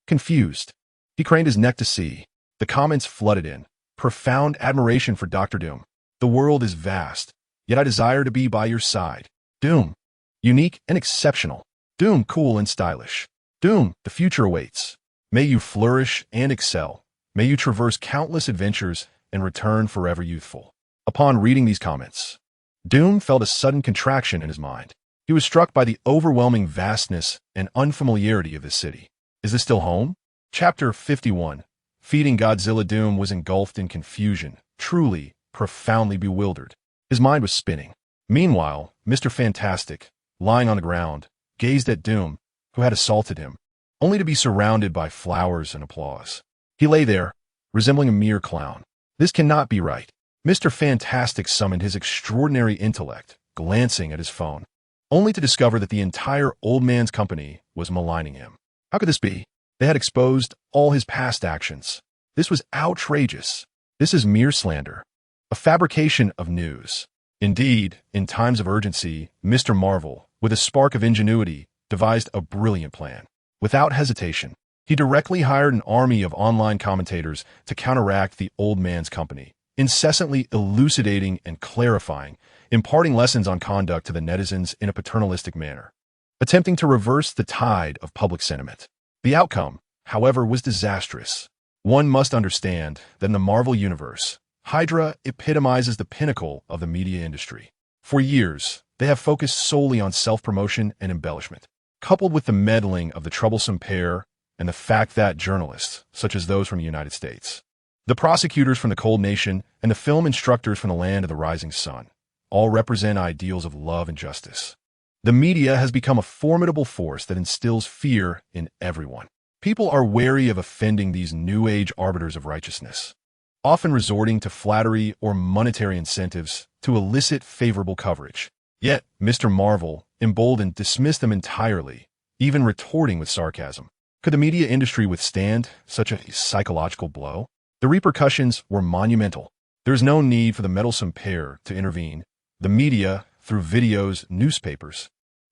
Confused. He craned his neck to see. The comments flooded in. Profound admiration for Dr. Doom. The world is vast, yet I desire to be by your side. Doom. Unique and exceptional. Doom, cool and stylish. Doom, the future awaits. May you flourish and excel. May you traverse countless adventures and return forever youthful. Upon reading these comments, Doom felt a sudden contraction in his mind. He was struck by the overwhelming vastness and unfamiliarity of this city. Is this still home? Chapter 51. Feeding Godzilla. Doom was engulfed in confusion, truly, profoundly bewildered. His mind was spinning. Meanwhile, Mr. Fantastic, lying on the ground, gazed at Doom, who had assaulted him, only to be surrounded by flowers and applause. He lay there, resembling a mere clown. This cannot be right. Mr. Fantastic summoned his extraordinary intellect, glancing at his phone, only to discover that the entire Old Man's company was maligning him. How could this be? They had exposed all his past actions. This was outrageous. This is mere slander, a fabrication of news. Indeed, in times of urgency, Mr. Marvel, with a spark of ingenuity, devised a brilliant plan. Without hesitation, he directly hired an army of online commentators to counteract the Old Man's company, incessantly elucidating and clarifying, imparting lessons on conduct to the netizens in a paternalistic manner, attempting to reverse the tide of public sentiment. The outcome, however, was disastrous. One must understand that in the Marvel Universe, Hydra epitomizes the pinnacle of the media industry. For years, they have focused solely on self-promotion and embellishment, coupled with the meddling of the troublesome pair and the fact that journalists, such as those from the United States, The prosecutors from the cold nation and the film instructors from the land of the rising sun all represent ideals of love and justice. The media has become a formidable force that instills fear in everyone. People are wary of offending these New Age arbiters of righteousness, often resorting to flattery or monetary incentives to elicit favorable coverage. Yet, Mr. Marvel, emboldened, dismissed them entirely, even retorting with sarcasm. Could the media industry withstand such a psychological blow? The repercussions were monumental. There is no need for the meddlesome pair to intervene. The media, through videos, newspapers,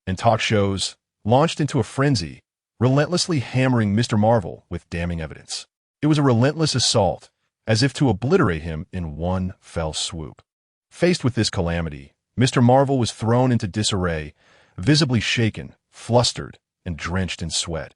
and talk shows, launched into a frenzy, relentlessly hammering Mr. Marvel with damning evidence. It was a relentless assault, as if to obliterate him in one fell swoop. Faced with this calamity, Mr. Marvel was thrown into disarray, visibly shaken, flustered, and drenched in sweat,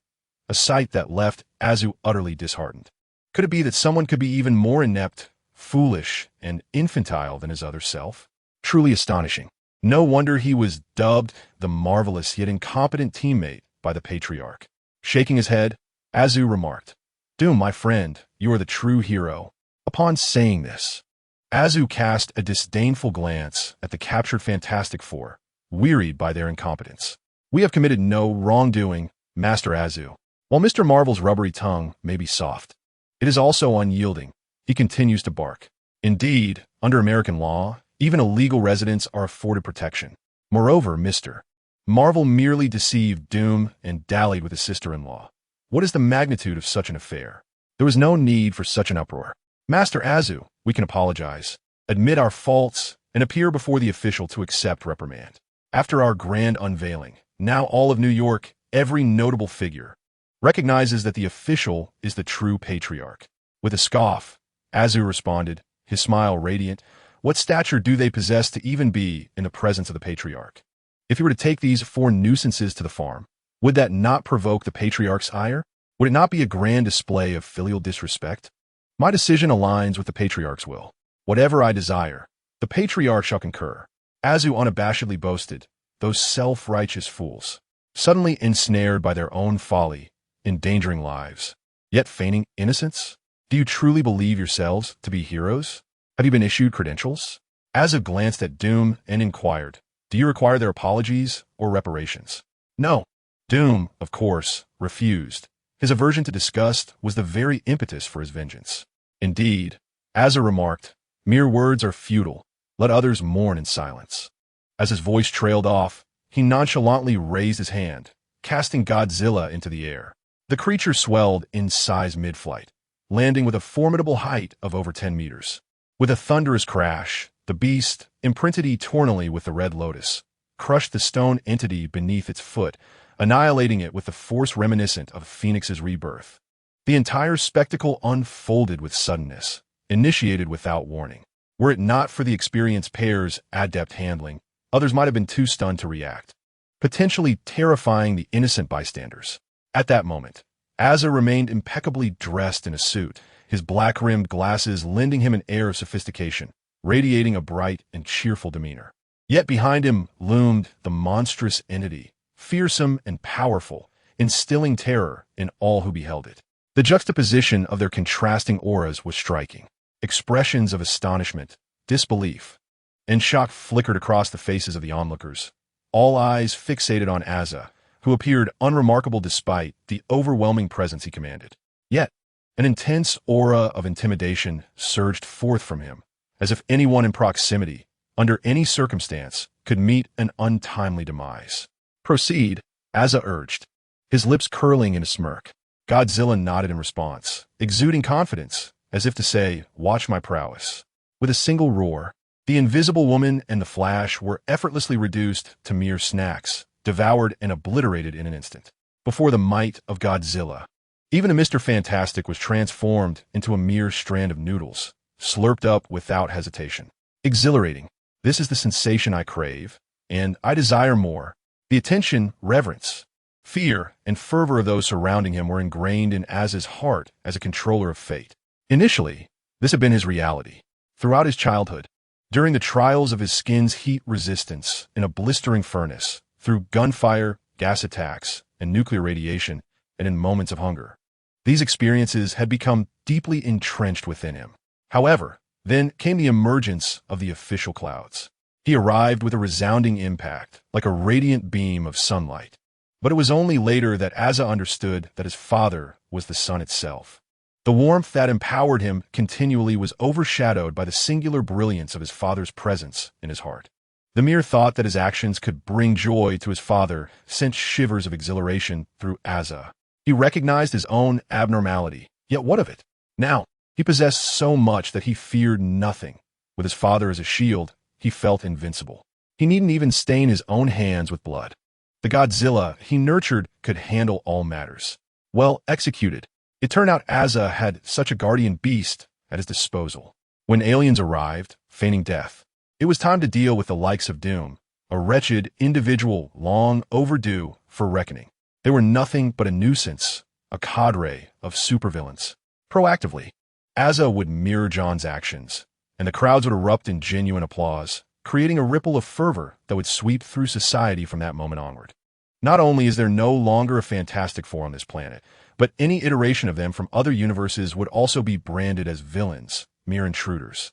a sight that left Azu utterly disheartened. Could it be that someone could be even more inept, foolish, and infantile than his other self? Truly astonishing. No wonder he was dubbed the marvelous yet incompetent teammate by the patriarch. Shaking his head, Azu remarked, "Doom, my friend, you are the true hero." Upon saying this, Azu cast a disdainful glance at the captured Fantastic Four, wearied by their incompetence. "We have committed no wrongdoing, Master Azu." While Mr. Marvel's rubbery tongue may be soft, it is also unyielding. He continues to bark. Indeed, under American law, even illegal residents are afforded protection. Moreover, Mr. Marvel merely deceived Doom and dallied with his sister-in-law. What is the magnitude of such an affair? There was no need for such an uproar. "Master Azu, we can apologize, admit our faults, and appear before the official to accept reprimand. After our grand unveiling, now all of New York, every notable figure, recognizes that the official is the true patriarch." With a scoff, Azu responded, his smile radiant, "What stature do they possess to even be in the presence of the patriarch? If he were to take these four nuisances to the farm, would that not provoke the patriarch's ire? Would it not be a grand display of filial disrespect? My decision aligns with the patriarch's will. Whatever I desire, the patriarch shall concur." Azu unabashedly boasted, "Those self-righteous fools, suddenly ensnared by their own folly, endangering lives, yet feigning innocence? Do you truly believe yourselves to be heroes? Have you been issued credentials?" Azu glanced at Doom and inquired, "Do you require their apologies or reparations?" "No." Doom, of course, refused. His aversion to disgust was the very impetus for his vengeance. Indeed, Azu remarked, "Mere words are futile. Let others mourn in silence." As his voice trailed off, he nonchalantly raised his hand, casting Godzilla into the air. The creature swelled in size mid-flight, landing with a formidable height of over 10 meters. With a thunderous crash, the beast, imprinted eternally with the Red Lotus, crushed the stone entity beneath its foot, annihilating it with the force reminiscent of a phoenix's rebirth. The entire spectacle unfolded with suddenness, initiated without warning. Were it not for the experienced pair's adept handling, others might have been too stunned to react, potentially terrifying the innocent bystanders. At that moment, Azu remained impeccably dressed in a suit, his black-rimmed glasses lending him an air of sophistication, radiating a bright and cheerful demeanor. Yet behind him loomed the monstrous entity, fearsome and powerful, instilling terror in all who beheld it. The juxtaposition of their contrasting auras was striking. Expressions of astonishment, disbelief, and shock flickered across the faces of the onlookers, all eyes fixated on Azu, who appeared unremarkable despite the overwhelming presence he commanded. Yet, an intense aura of intimidation surged forth from him, as if anyone in proximity, under any circumstance, could meet an untimely demise. "Proceed," Azu urged, his lips curling in a smirk. Godzilla nodded in response, exuding confidence, as if to say, "Watch my prowess." With a single roar, the Invisible Woman and the Flash were effortlessly reduced to mere snacks, devoured and obliterated in an instant. Before the might of Godzilla, even a Mr. Fantastic was transformed into a mere strand of noodles, slurped up without hesitation. Exhilarating. This is the sensation I crave, and I desire more. The attention, reverence, fear, and fervor of those surrounding him were ingrained in Azu's heart as a controller of fate. Initially, this had been his reality. Throughout his childhood, during the trials of his skin's heat resistance in a blistering furnace, through gunfire, gas attacks, and nuclear radiation, and in moments of hunger, These experiences had become deeply entrenched within him. However, then came the emergence of the official clouds. He arrived with a resounding impact, like a radiant beam of sunlight. But it was only later that Asa understood that his father was the sun itself. The warmth that empowered him continually was overshadowed by the singular brilliance of his father's presence in his heart. The mere thought that his actions could bring joy to his father sent shivers of exhilaration through Asa. He recognized his own abnormality, yet what of it? Now, he possessed so much that he feared nothing. With his father as a shield, he felt invincible. He needn't even stain his own hands with blood. The Godzilla he nurtured could handle all matters. Well executed. It turned out Asa had such a guardian beast at his disposal. When aliens arrived, feigning death, it was time to deal with the likes of Doom, a wretched individual long overdue for reckoning. They were nothing but a nuisance, a cadre of supervillains. Proactively, Asa would mirror John's actions, and the crowds would erupt in genuine applause, creating a ripple of fervor that would sweep through society from that moment onward. Not only is there no longer a Fantastic Four on this planet, but any iteration of them from other universes would also be branded as villains, mere intruders.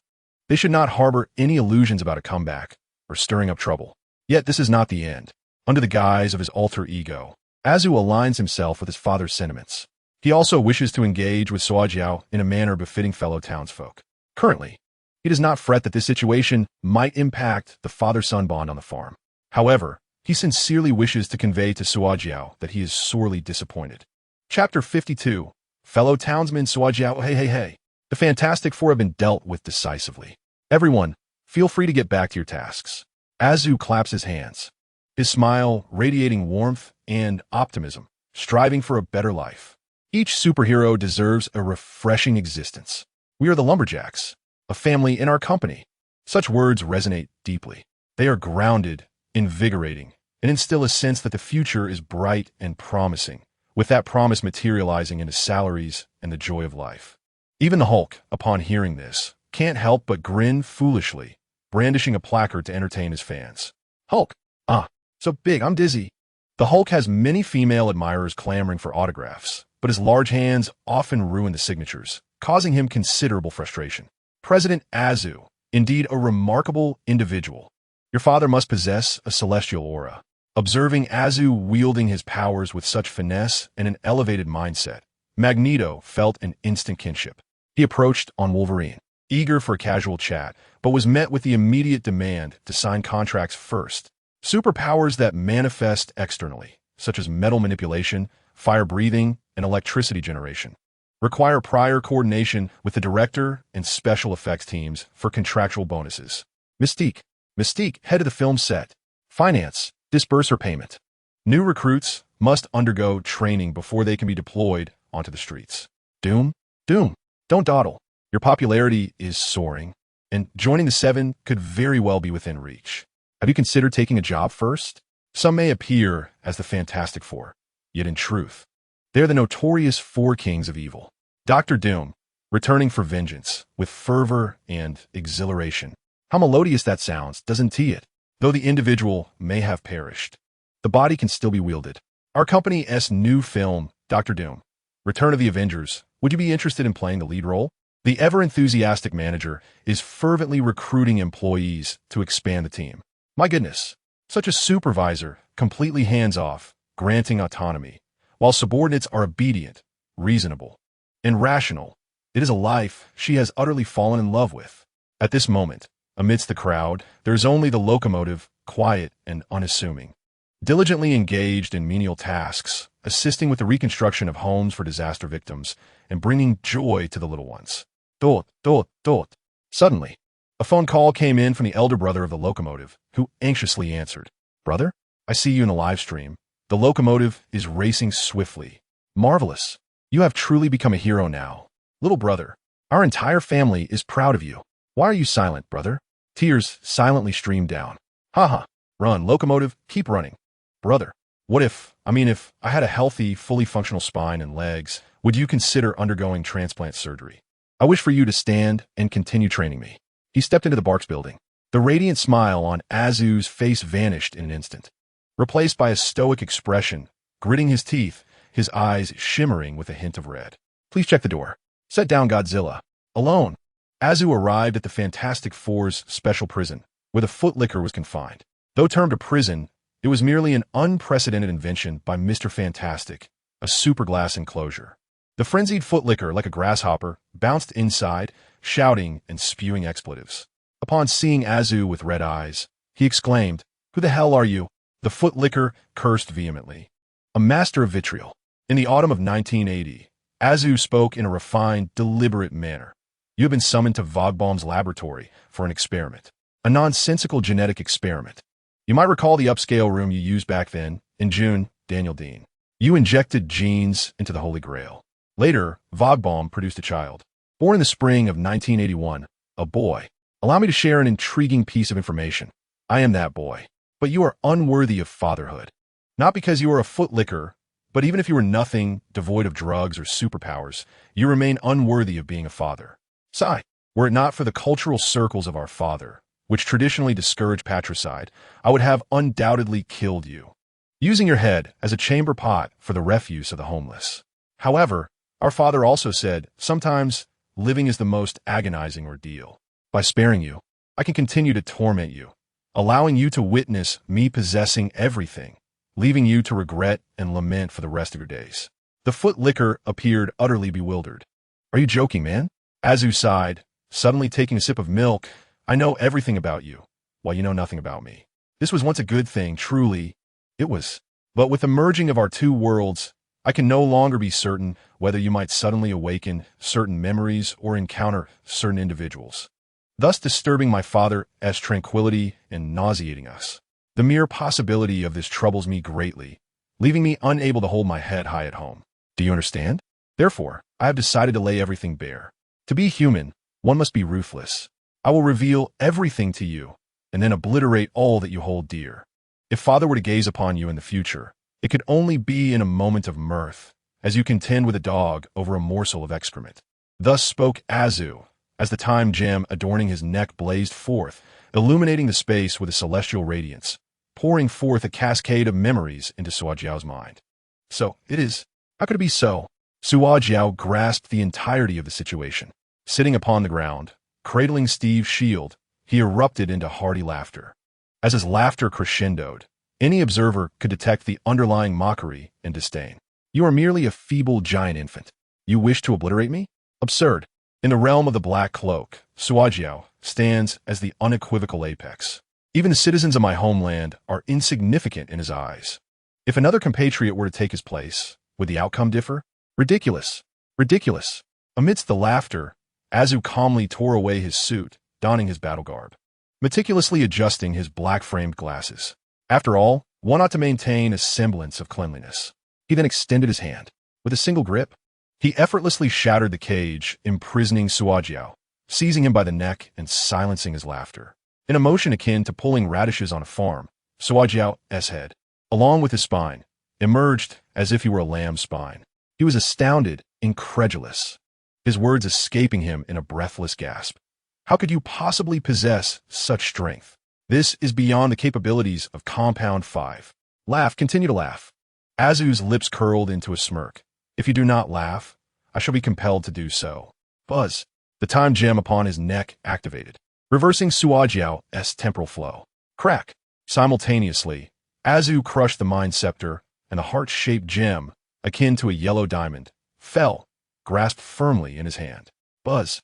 They should not harbor any illusions about a comeback or stirring up trouble. Yet this is not the end. Under the guise of his alter ego, Azu aligns himself with his father's sentiments. He also wishes to engage with Suojiao in a manner befitting fellow townsfolk. Currently, he does not fret that this situation might impact the father-son bond on the farm. However, he sincerely wishes to convey to Suojiao that he is sorely disappointed. Chapter 52. Fellow townsman Suojiao, hey. The Fantastic Four have been dealt with decisively. Everyone, feel free to get back to your tasks. Azu claps his hands, his smile radiating warmth and optimism, striving for a better life. Each superhero deserves a refreshing existence. We are the Lumberjacks, a family in our company. Such words resonate deeply. They are grounded, invigorating, and instill a sense that the future is bright and promising, with that promise materializing into salaries and the joy of life. Even the Hulk, upon hearing this, can't help but grin foolishly, brandishing a placard to entertain his fans. Hulk, so big, I'm dizzy. The Hulk has many female admirers clamoring for autographs, but his large hands often ruin the signatures, causing him considerable frustration. President Azu, indeed a remarkable individual. Your father must possess a celestial aura. Observing Azu wielding his powers with such finesse and an elevated mindset, Magneto felt an instant kinship. He approached on Wolverine, eager for a casual chat, but was met with the immediate demand to sign contracts first. Superpowers that manifest externally, such as metal manipulation, fire breathing, and electricity generation, require prior coordination with the director and special effects teams for contractual bonuses. Mystique, head of the film set. Finance, disburse her payment. New recruits must undergo training before they can be deployed onto the streets. Doom, don't dawdle. Your popularity is soaring, and joining the Seven could very well be within reach. Have you considered taking a job first? Some may appear as the Fantastic Four, yet in truth, they're the notorious Four Kings of Evil. Dr. Doom, returning for vengeance, with fervor and exhilaration. How melodious that sounds, doesn't it? Though the individual may have perished, the body can still be wielded. Our company's new film, Dr. Doom, Return of the Avengers, would you be interested in playing the lead role? The ever-enthusiastic manager is fervently recruiting employees to expand the team. My goodness, such a supervisor, completely hands-off, granting autonomy, while subordinates are obedient, reasonable, and rational. It is a life she has utterly fallen in love with. At this moment, amidst the crowd, there is only the locomotive, quiet and unassuming, diligently engaged in menial tasks, assisting with the reconstruction of homes for disaster victims and bringing joy to the little ones. Dot. Suddenly, a phone call came in from the elder brother of the locomotive, who anxiously answered. Brother, I see you in the live stream. The locomotive is racing swiftly. Marvelous. You have truly become a hero now. Little brother, our entire family is proud of you. Why are you silent, brother? Tears silently streamed down. Haha. Run, locomotive, keep running. Brother, if I had a healthy, fully functional spine and legs, would you consider undergoing transplant surgery? I wish for you to stand and continue training me. He stepped into the Barks building. The radiant smile on Azu's face vanished in an instant, replaced by a stoic expression. Gritting his teeth, his eyes shimmering with a hint of red. Please check the door. Set down Godzilla. Alone. Azu arrived at the Fantastic Four's special prison, where the Footlicker was confined. Though termed a prison, it was merely an unprecedented invention by Mr. Fantastic, a superglass enclosure. The frenzied Footlicker, like a grasshopper, bounced inside, shouting and spewing expletives. Upon seeing Azu with red eyes, he exclaimed, "Who the hell are you?" The Footlicker cursed vehemently. A master of vitriol. In the autumn of 1980, Azu spoke in a refined, deliberate manner. "You have been summoned to Vogbaum's laboratory for an experiment. A nonsensical genetic experiment. You might recall the upscale room you used back then, in June, Daniel Dean. You injected genes into the Holy Grail. Later, Vogbaum produced a child. Born in the spring of 1981, a boy. Allow me to share an intriguing piece of information. I am that boy. But you are unworthy of fatherhood. Not because you are a Footlicker, but even if you were nothing, devoid of drugs or superpowers, you remain unworthy of being a father. Sigh, were it not for the cultural circles of our father, which traditionally discourage patricide, I would have undoubtedly killed you, using your head as a chamber pot for the refuse of the homeless. However, our father also said, sometimes living is the most agonizing ordeal. By sparing you, I can continue to torment you, allowing you to witness me possessing everything, leaving you to regret and lament for the rest of your days." The Footlicker appeared utterly bewildered. "Are you joking, man?" Azu sighed, suddenly taking a sip of milk. "I know everything about you, while you know nothing about me. This was once a good thing, truly. It was. But with the merging of our two worlds, I can no longer be certain whether you might suddenly awaken certain memories or encounter certain individuals, thus disturbing my father's tranquility and nauseating us. The mere possibility of this troubles me greatly, leaving me unable to hold my head high at home. Do you understand? Therefore, I have decided to lay everything bare. To be human, one must be ruthless. I will reveal everything to you, and then obliterate all that you hold dear. If Father were to gaze upon you in the future, it could only be in a moment of mirth, as you contend with a dog over a morsel of excrement." Thus spoke Azu, as the time gem adorning his neck blazed forth, illuminating the space with a celestial radiance, pouring forth a cascade of memories into Suajiao's mind. So, it is. How could it be so? Suajiao grasped the entirety of the situation. Sitting upon the ground, cradling Steve's shield, he erupted into hearty laughter. As his laughter crescendoed, any observer could detect the underlying mockery and disdain. "You are merely a feeble giant infant. You wish to obliterate me? Absurd. In the realm of the Black Cloak, Suajiao stands as the unequivocal apex. Even the citizens of my homeland are insignificant in his eyes. If another compatriot were to take his place, would the outcome differ? Ridiculous. Ridiculous." Amidst the laughter, Azu calmly tore away his suit, donning his battle garb, meticulously adjusting his black-framed glasses. After all, one ought to maintain a semblance of cleanliness. He then extended his hand. With a single grip, he effortlessly shattered the cage, imprisoning Suajiao, seizing him by the neck and silencing his laughter. In a motion akin to pulling radishes on a farm, Suajiao's head, along with his spine, emerged as if he were a lamb's spine. He was astounded, incredulous, his words escaping him in a breathless gasp. "How could you possibly possess such strength? This is beyond the capabilities of Compound 5. Laugh, continue to laugh." Azu's lips curled into a smirk. "If you do not laugh, I shall be compelled to do so." Buzz. The time gem upon his neck activated, reversing Suajiao's temporal flow. Crack. Simultaneously, Azu crushed the mind scepter, and the heart-shaped gem, akin to a yellow diamond, fell, grasped firmly in his hand. Buzz.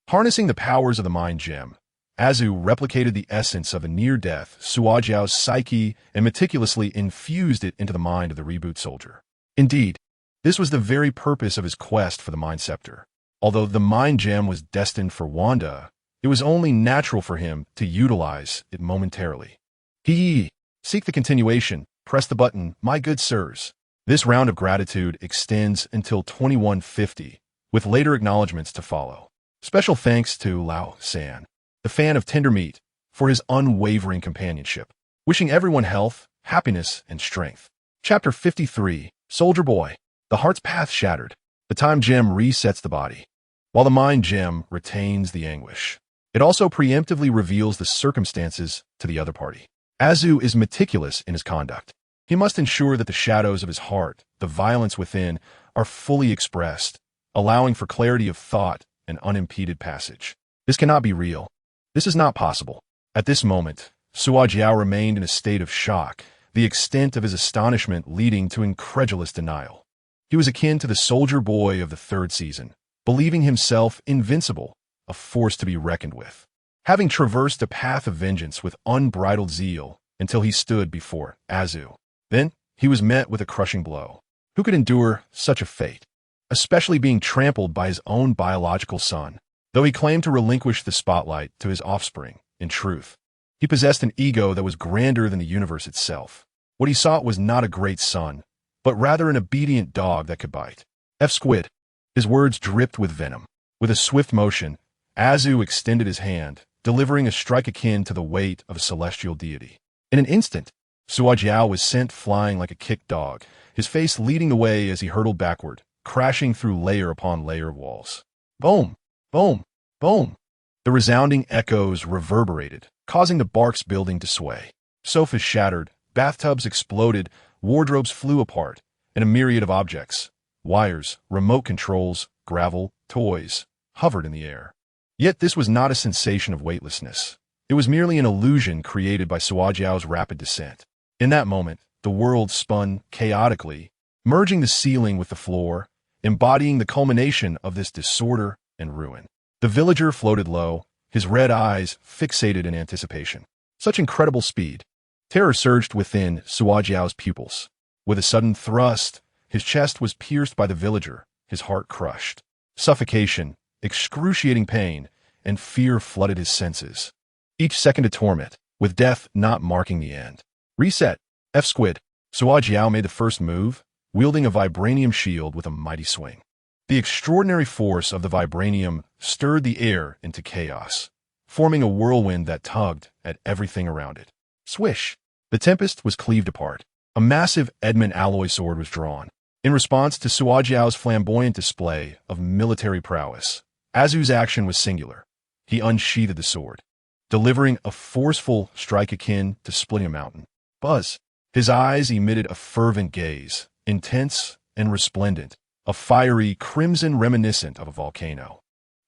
Harnessing the powers of the mind gem, Azu replicated the essence of a near-death Suajiao's psyche and meticulously infused it into the mind of the reboot soldier. Indeed, this was the very purpose of his quest for the mind scepter. Although the mind gem was destined for Wanda, it was only natural for him to utilize it momentarily. Seek the continuation. Press the button, my good sirs. This round of gratitude extends until 2150, with later acknowledgments to follow. Special thanks to Lao San, the fan of tender meat, for his unwavering companionship. Wishing everyone health, happiness, and strength. Chapter 53, Soldier Boy. The heart's path shattered. The time gem resets the body, while the mind gem retains the anguish. It also preemptively reveals the circumstances to the other party. Azu is meticulous in his conduct. He must ensure that the shadows of his heart, the violence within, are fully expressed, allowing for clarity of thought and unimpeded passage. This cannot be real. This is not possible. At this moment, Sua Jiao remained in a state of shock, the extent of his astonishment leading to incredulous denial. He was akin to the soldier boy of the third season, believing himself invincible, a force to be reckoned with. Having traversed a path of vengeance with unbridled zeal until he stood before Azu. Then, he was met with a crushing blow. Who could endure such a fate? Especially being trampled by his own biological son. Though he claimed to relinquish the spotlight to his offspring, in truth, he possessed an ego that was grander than the universe itself. What he sought was not a great son, but rather an obedient dog that could bite. Squid. His words dripped with venom. With a swift motion, Azu extended his hand, delivering a strike akin to the weight of a celestial deity. In an instant, Sua Jiao was sent flying like a kicked dog, his face leading the way as he hurtled backward, crashing through layer upon layer of walls. Boom! Boom! Boom! The resounding echoes reverberated, causing the Barks building to sway. Sofas shattered, bathtubs exploded, wardrobes flew apart, and a myriad of objects, wires, remote controls, gravel, toys, hovered in the air. Yet this was not a sensation of weightlessness. It was merely an illusion created by Sua Jiao's rapid descent. In that moment, the world spun chaotically, merging the ceiling with the floor, embodying the culmination of this disorder and ruin. The villager floated low, his red eyes fixated in anticipation. Such incredible speed. Terror surged within Sua Jiao's pupils. With a sudden thrust, his chest was pierced by the villager, his heart crushed. Suffocation, excruciating pain, and fear flooded his senses. Each second a torment, with death not marking the end. Reset. Squid. Sua Jiao made the first move, wielding a vibranium shield with a mighty swing. The extraordinary force of the vibranium stirred the air into chaos, forming a whirlwind that tugged at everything around it. Swish! The tempest was cleaved apart. A massive Edmund alloy sword was drawn. In response to Sua Jiao's flamboyant display of military prowess, Azu's action was singular. He unsheathed the sword, delivering a forceful strike akin to splitting a mountain. Buzz! His eyes emitted a fervent gaze, intense and resplendent, a fiery crimson reminiscent of a volcano.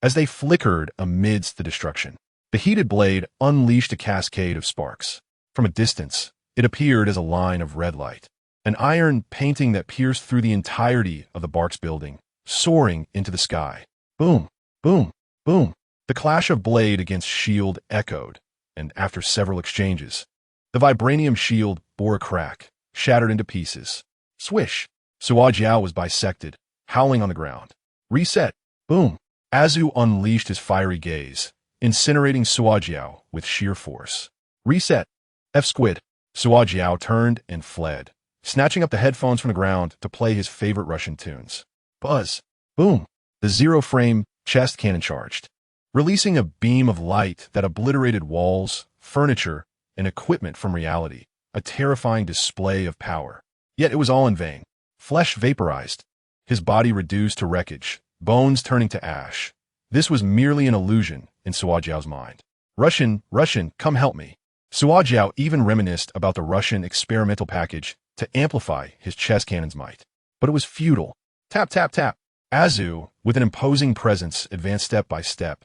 As they flickered amidst the destruction, the heated blade unleashed a cascade of sparks. From a distance, it appeared as a line of red light, an iron painting that pierced through the entirety of the Barks building, soaring into the sky. Boom! Boom! Boom! The clash of blade against shield echoed, and after several exchanges, the vibranium shield bore a crack, shattered into pieces. Swish! Sua Jiao was bisected, howling on the ground. Reset! Boom! Azu unleashed his fiery gaze, incinerating Sua Jiao with sheer force. Reset! Squid! Sua Jiao turned and fled, snatching up the headphones from the ground to play his favorite Russian tunes. Buzz! Boom! The zero-frame chest cannon charged, releasing a beam of light that obliterated walls, furniture, and equipment from reality, a terrifying display of power. Yet it was all in vain. Flesh vaporized, his body reduced to wreckage, bones turning to ash. This was merely an illusion in Sua Jiao's mind. Russian, come help me. Sua Jiao even reminisced about the Russian experimental package to amplify his chest cannon's might. But it was futile. Tap, tap, tap. Azu, with an imposing presence, advanced step by step,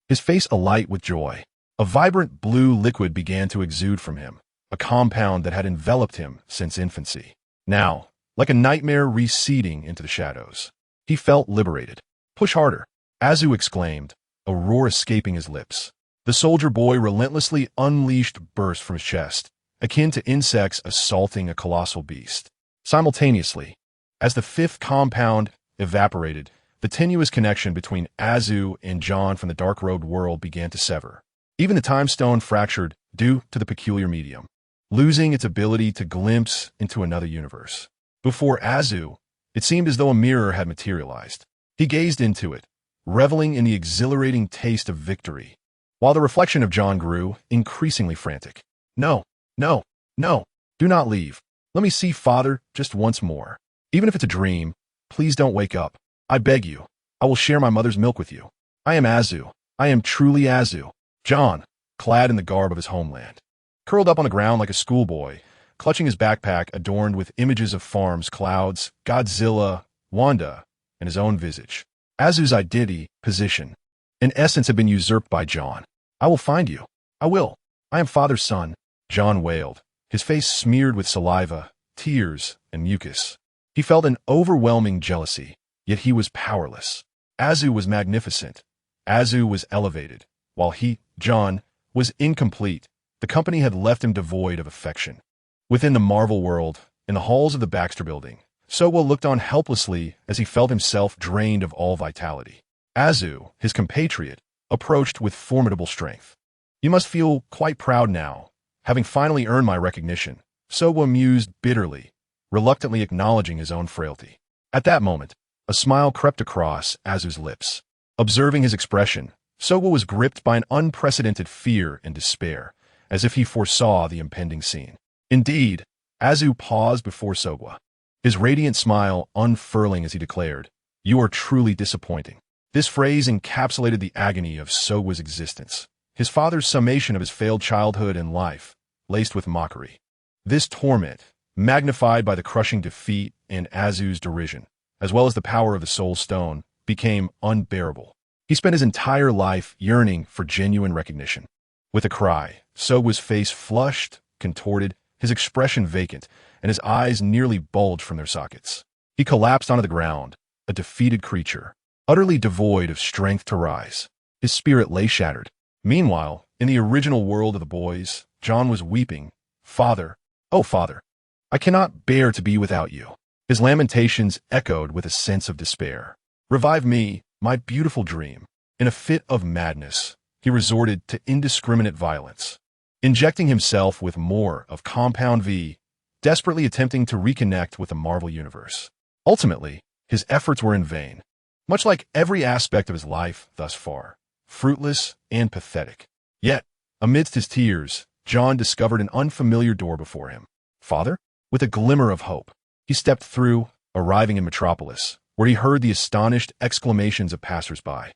his face alight with joy. A vibrant blue liquid began to exude from him, a compound that had enveloped him since infancy. Now, like a nightmare receding into the shadows, he felt liberated. Push harder, Azu exclaimed, a roar escaping his lips. The soldier boy relentlessly unleashed burst from his chest, akin to insects assaulting a colossal beast. Simultaneously, as the fifth compound evaporated, the tenuous connection between Azu and John from the Dark Road world began to sever. Even the time stone fractured due to the peculiar medium, losing its ability to glimpse into another universe. Before Azu, it seemed as though a mirror had materialized. He gazed into it, reveling in the exhilarating taste of victory, while the reflection of John grew increasingly frantic. No, no, no, do not leave. Let me see Father just once more. Even if it's a dream, please don't wake up. I beg you. I will share my mother's milk with you. I am Azu. I am truly Azu. John, clad in the garb of his homeland, curled up on the ground like a schoolboy, clutching his backpack adorned with images of farms, clouds, Godzilla, Wanda, and his own visage. Azu's identity, position, and essence had been usurped by John. "I will find you. I will. I am Father's son," John wailed, his face smeared with saliva, tears, and mucus. He felt an overwhelming jealousy, yet he was powerless. Azu was magnificent. Azu was elevated, while he, John, was incomplete. The company had left him devoid of affection. Within the Marvel world, in the halls of the Baxter Building, Sogwa looked on helplessly as he felt himself drained of all vitality. Azu, his compatriot, approached with formidable strength. "You must feel quite proud now, having finally earned my recognition," Sogwa mused bitterly, reluctantly acknowledging his own frailty. At that moment, a smile crept across Azu's lips. Observing his expression, Sogwa was gripped by an unprecedented fear and despair, as if he foresaw the impending scene. Indeed, Azu paused before Sogwa, his radiant smile unfurling as he declared, "You are truly disappointing." This phrase encapsulated the agony of Sogwa's existence, his father's summation of his failed childhood and life, laced with mockery. This torment, magnified by the crushing defeat and Azu's derision, as well as the power of the Soul Stone, became unbearable. He spent his entire life yearning for genuine recognition. With a cry, Sogwa's face flushed, contorted, his expression vacant, and his eyes nearly bulged from their sockets. He collapsed onto the ground, a defeated creature, utterly devoid of strength to rise. His spirit lay shattered. Meanwhile, in the original world of the boys, John was weeping. "Father, oh Father, I cannot bear to be without you." His lamentations echoed with a sense of despair. "Revive me, my beautiful dream." In a fit of madness, he resorted to indiscriminate violence, injecting himself with more of Compound V, desperately attempting to reconnect with the Marvel Universe. Ultimately, his efforts were in vain. Much like every aspect of his life thus far, fruitless and pathetic. Yet, amidst his tears, John discovered an unfamiliar door before him. "Father?" With a glimmer of hope, he stepped through, arriving in Metropolis, where he heard the astonished exclamations of passers-by.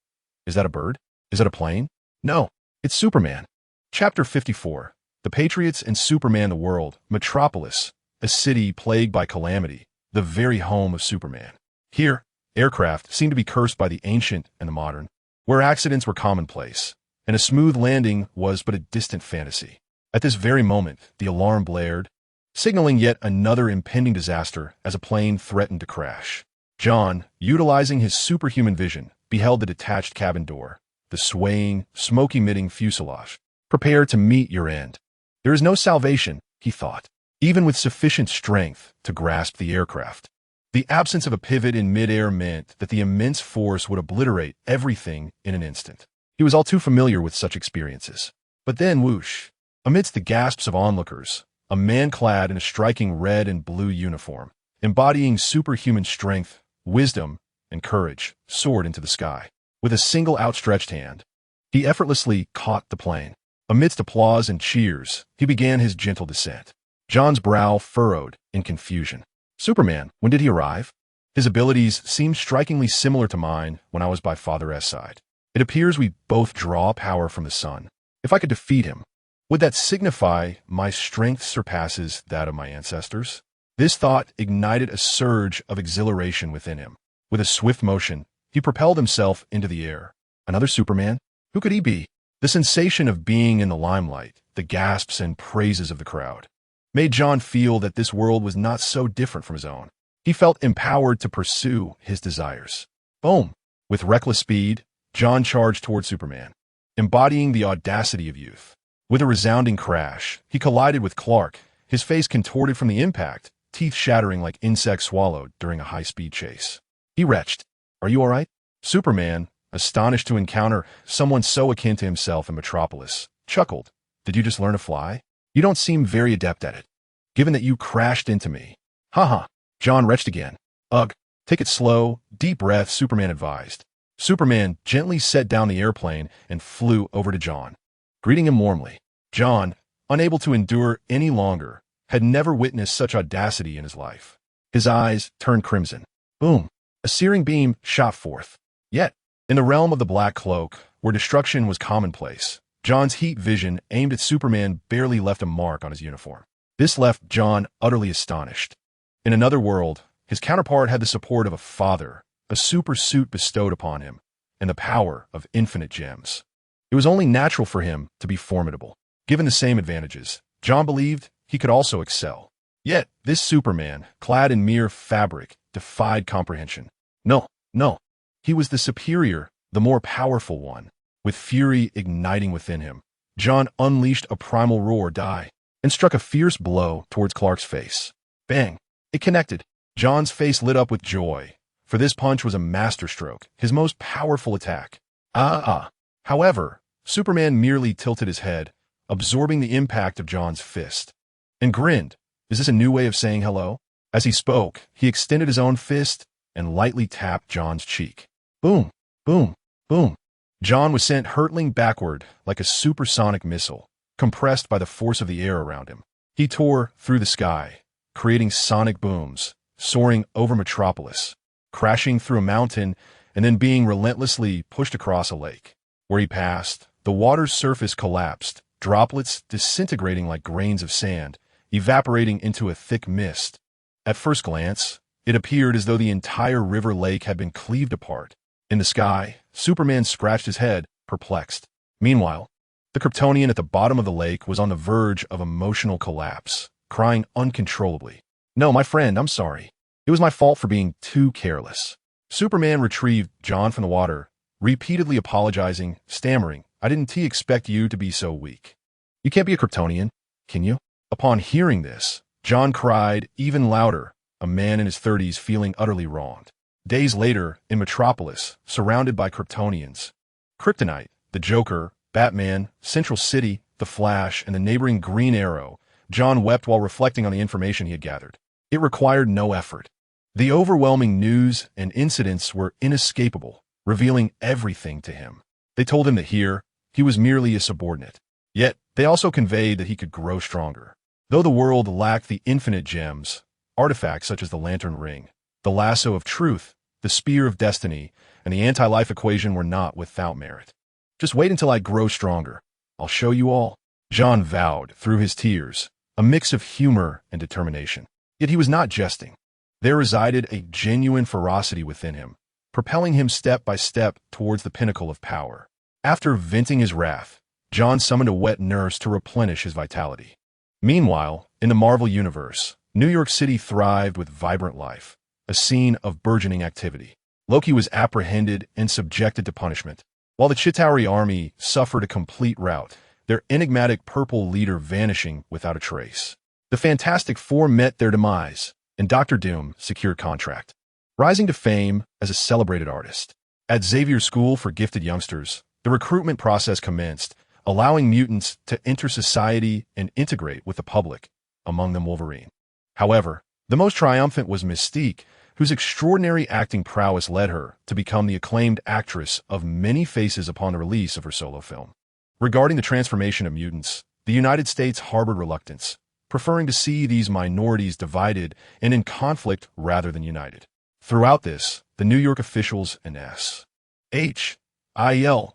"Is that a bird? Is that a plane? No, it's Superman." Chapter 54. The Patriots and Superman. The world, Metropolis, a city plagued by calamity, the very home of Superman. Here, aircraft seemed to be cursed by the ancient and the modern, where accidents were commonplace, and a smooth landing was but a distant fantasy. At this very moment, the alarm blared, signaling yet another impending disaster as a plane threatened to crash. John, utilizing his superhuman vision, beheld the detached cabin door, the swaying, smoke-emitting fuselage. "Prepare to meet your end. There is no salvation," he thought, even with sufficient strength to grasp the aircraft. The absence of a pivot in midair meant that the immense force would obliterate everything in an instant. He was all too familiar with such experiences. But then, whoosh, amidst the gasps of onlookers, a man clad in a striking red and blue uniform, embodying superhuman strength, wisdom, and courage, soared into the sky. With a single outstretched hand, he effortlessly caught the plane. Amidst applause and cheers, he began his gentle descent. John's brow furrowed in confusion. "Superman, when did he arrive?" "His abilities seem strikingly similar to mine when I was by Father S' side. It appears we both draw power from the sun. If I could defeat him, would that signify my strength surpasses that of my ancestors?" This thought ignited a surge of exhilaration within him. With a swift motion, he propelled himself into the air. Another Superman? Who could he be? The sensation of being in the limelight, the gasps and praises of the crowd, made John feel that this world was not so different from his own. He felt empowered to pursue his desires. Boom! With reckless speed, John charged toward Superman, embodying the audacity of youth. With a resounding crash, he collided with Clark, his face contorted from the impact, teeth shattering like insects swallowed during a high-speed chase. He retched, "Are you all right?" Superman, astonished to encounter someone so akin to himself in Metropolis, chuckled. "Did you just learn to fly? You don't seem very adept at it, given that you crashed into me." "Haha." John retched again. "Ugh, take it slow, deep breath," Superman advised. Superman gently set down the airplane and flew over to John, greeting him warmly. John, unable to endure any longer, had never witnessed such audacity in his life. His eyes turned crimson. Boom! A searing beam shot forth. Yet, in the realm of the Black Cloak, where destruction was commonplace, John's heat vision aimed at Superman barely left a mark on his uniform. This left John utterly astonished. In another world, his counterpart had the support of a father, a super suit bestowed upon him, and the power of infinite gems. It was only natural for him to be formidable. Given the same advantages, John believed he could also excel. Yet, this Superman, clad in mere fabric, defied comprehension. No. He was the superior, the more powerful one. With fury igniting within him, John unleashed a primal roar and struck a fierce blow towards Clark's face. Bang! It connected. John's face lit up with joy, for this punch was a masterstroke, his most powerful attack. However, Superman merely tilted his head, absorbing the impact of John's fist, and grinned. Is this a new way of saying hello? As he spoke, he extended his own fist and lightly tapped John's cheek. Boom, boom, boom. John was sent hurtling backward like a supersonic missile, compressed by the force of the air around him. He tore through the sky, creating sonic booms, soaring over Metropolis, crashing through a mountain, and then being relentlessly pushed across a lake. Where he passed, the water's surface collapsed, droplets disintegrating like grains of sand, evaporating into a thick mist. At first glance, it appeared as though the entire river lake had been cleaved apart. In the sky, Superman scratched his head, perplexed. Meanwhile, the Kryptonian at the bottom of the lake was on the verge of emotional collapse, crying uncontrollably. No, my friend, I'm sorry. It was my fault for being too careless. Superman retrieved John from the water, repeatedly apologizing, stammering, I didn't expect you to be so weak. You can't be a Kryptonian, can you? Upon hearing this, John cried even louder, a man in his 30s feeling utterly wronged. Days later, in Metropolis, surrounded by Kryptonians, Kryptonite, the Joker, Batman, Central City, the Flash, and the neighboring Green Arrow, John wept while reflecting on the information he had gathered. It required no effort. The overwhelming news and incidents were inescapable, revealing everything to him. They told him that here, he was merely a subordinate. Yet, they also conveyed that he could grow stronger. Though the world lacked the infinite gems, artifacts such as the Lantern Ring, the Lasso of Truth, the Spear of Destiny, and the anti-life equation were not without merit. Just wait until I grow stronger. I'll show you all. John vowed through his tears, a mix of humor and determination. Yet he was not jesting. There resided a genuine ferocity within him, propelling him step by step towards the pinnacle of power. After venting his wrath, John summoned a wet nurse to replenish his vitality. Meanwhile, in the Marvel Universe, New York City thrived with vibrant life, a scene of burgeoning activity. Loki was apprehended and subjected to punishment, while the Chitauri army suffered a complete rout, their enigmatic purple leader vanishing without a trace. The Fantastic Four met their demise, and Dr. Doom secured contract, rising to fame as a celebrated artist. At Xavier's School for Gifted Youngsters, the recruitment process commenced, allowing mutants to enter society and integrate with the public, among them Wolverine. However, the most triumphant was Mystique, whose extraordinary acting prowess led her to become the acclaimed actress of many faces upon the release of her solo film. Regarding the transformation of mutants, the United States harbored reluctance, preferring to see these minorities divided and in conflict rather than united. Throughout this, the New York officials and SHIELD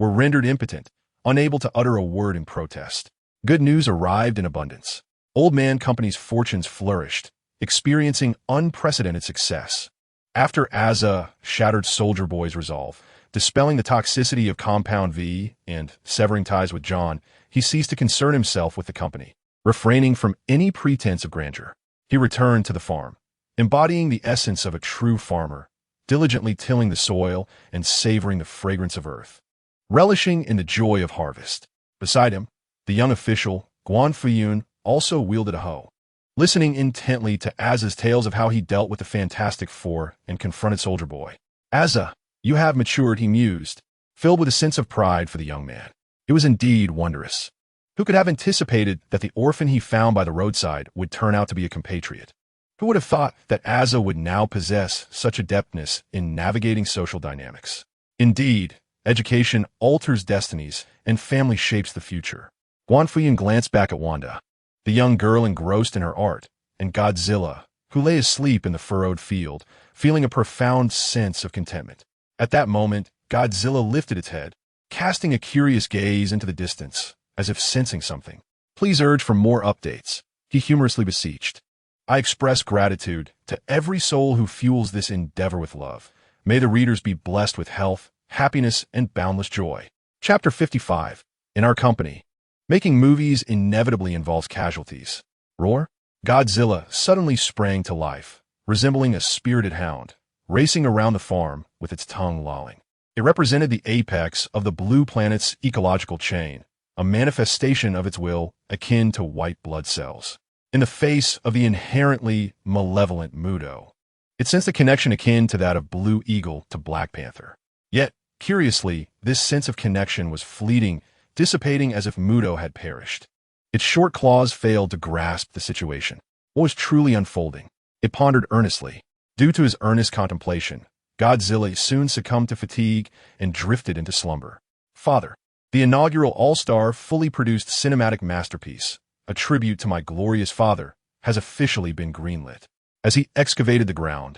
were rendered impotent, unable to utter a word in protest. Good news arrived in abundance. Old Man Company's fortunes flourished, experiencing unprecedented success. After Asa shattered Soldier Boy's resolve, dispelling the toxicity of Compound V and severing ties with John, he ceased to concern himself with the company. Refraining from any pretense of grandeur, he returned to the farm, embodying the essence of a true farmer, diligently tilling the soil and savoring the fragrance of earth, relishing in the joy of harvest. Beside him, the young official, Guan Fuyun, also wielded a hoe, listening intently to Asa's tales of how he dealt with the Fantastic Four and confronted Soldier Boy. Asa, you have matured, he mused, filled with a sense of pride for the young man. It was indeed wondrous. Who could have anticipated that the orphan he found by the roadside would turn out to be a compatriot? Who would have thought that Asa would now possess such adeptness in navigating social dynamics? Indeed, education alters destinies and family shapes the future. Guan Fuyun glanced back at Wanda, the young girl engrossed in her art, and Godzilla, who lay asleep in the furrowed field, feeling a profound sense of contentment. At that moment, Godzilla lifted its head, casting a curious gaze into the distance, as if sensing something. Please urge for more updates, he humorously beseeched. I express gratitude to every soul who fuels this endeavor with love. May the readers be blessed with health, happiness, and boundless joy. Chapter 55. In Our Company. Making movies inevitably involves casualties. Roar? Godzilla suddenly sprang to life, resembling a spirited hound, racing around the farm with its tongue lolling. It represented the apex of the blue planet's ecological chain, a manifestation of its will akin to white blood cells. In the face of the inherently malevolent Muto, it sensed a connection akin to that of Blue Eagle to Black Panther. Yet, curiously, this sense of connection was fleeting, dissipating as if Muto had perished. Its short claws failed to grasp the situation. What was truly unfolding? It pondered earnestly. Due to his earnest contemplation, Godzilla soon succumbed to fatigue and drifted into slumber. Father. The inaugural all-star, fully produced cinematic masterpiece, a tribute to my glorious father, has officially been greenlit. As he excavated the ground,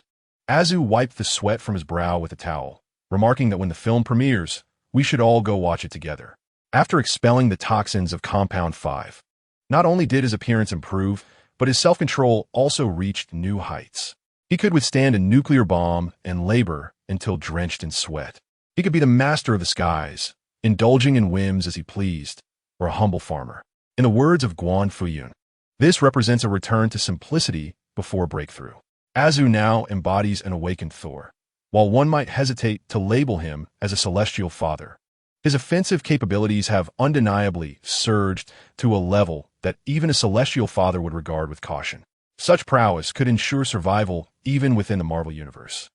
Azu wiped the sweat from his brow with a towel, remarking that when the film premieres, we should all go watch it together. After expelling the toxins of Compound 5, not only did his appearance improve, but his self-control also reached new heights. He could withstand a nuclear bomb and labor until drenched in sweat. He could be the master of the skies, indulging in whims as he pleased, or a humble farmer. In the words of Guan Fuyun, this represents a return to simplicity before breakthrough. Azu now embodies an awakened Thor. While one might hesitate to label him as a celestial father, his offensive capabilities have undeniably surged to a level that even a celestial father would regard with caution. Such prowess could ensure survival even within the Marvel Universe.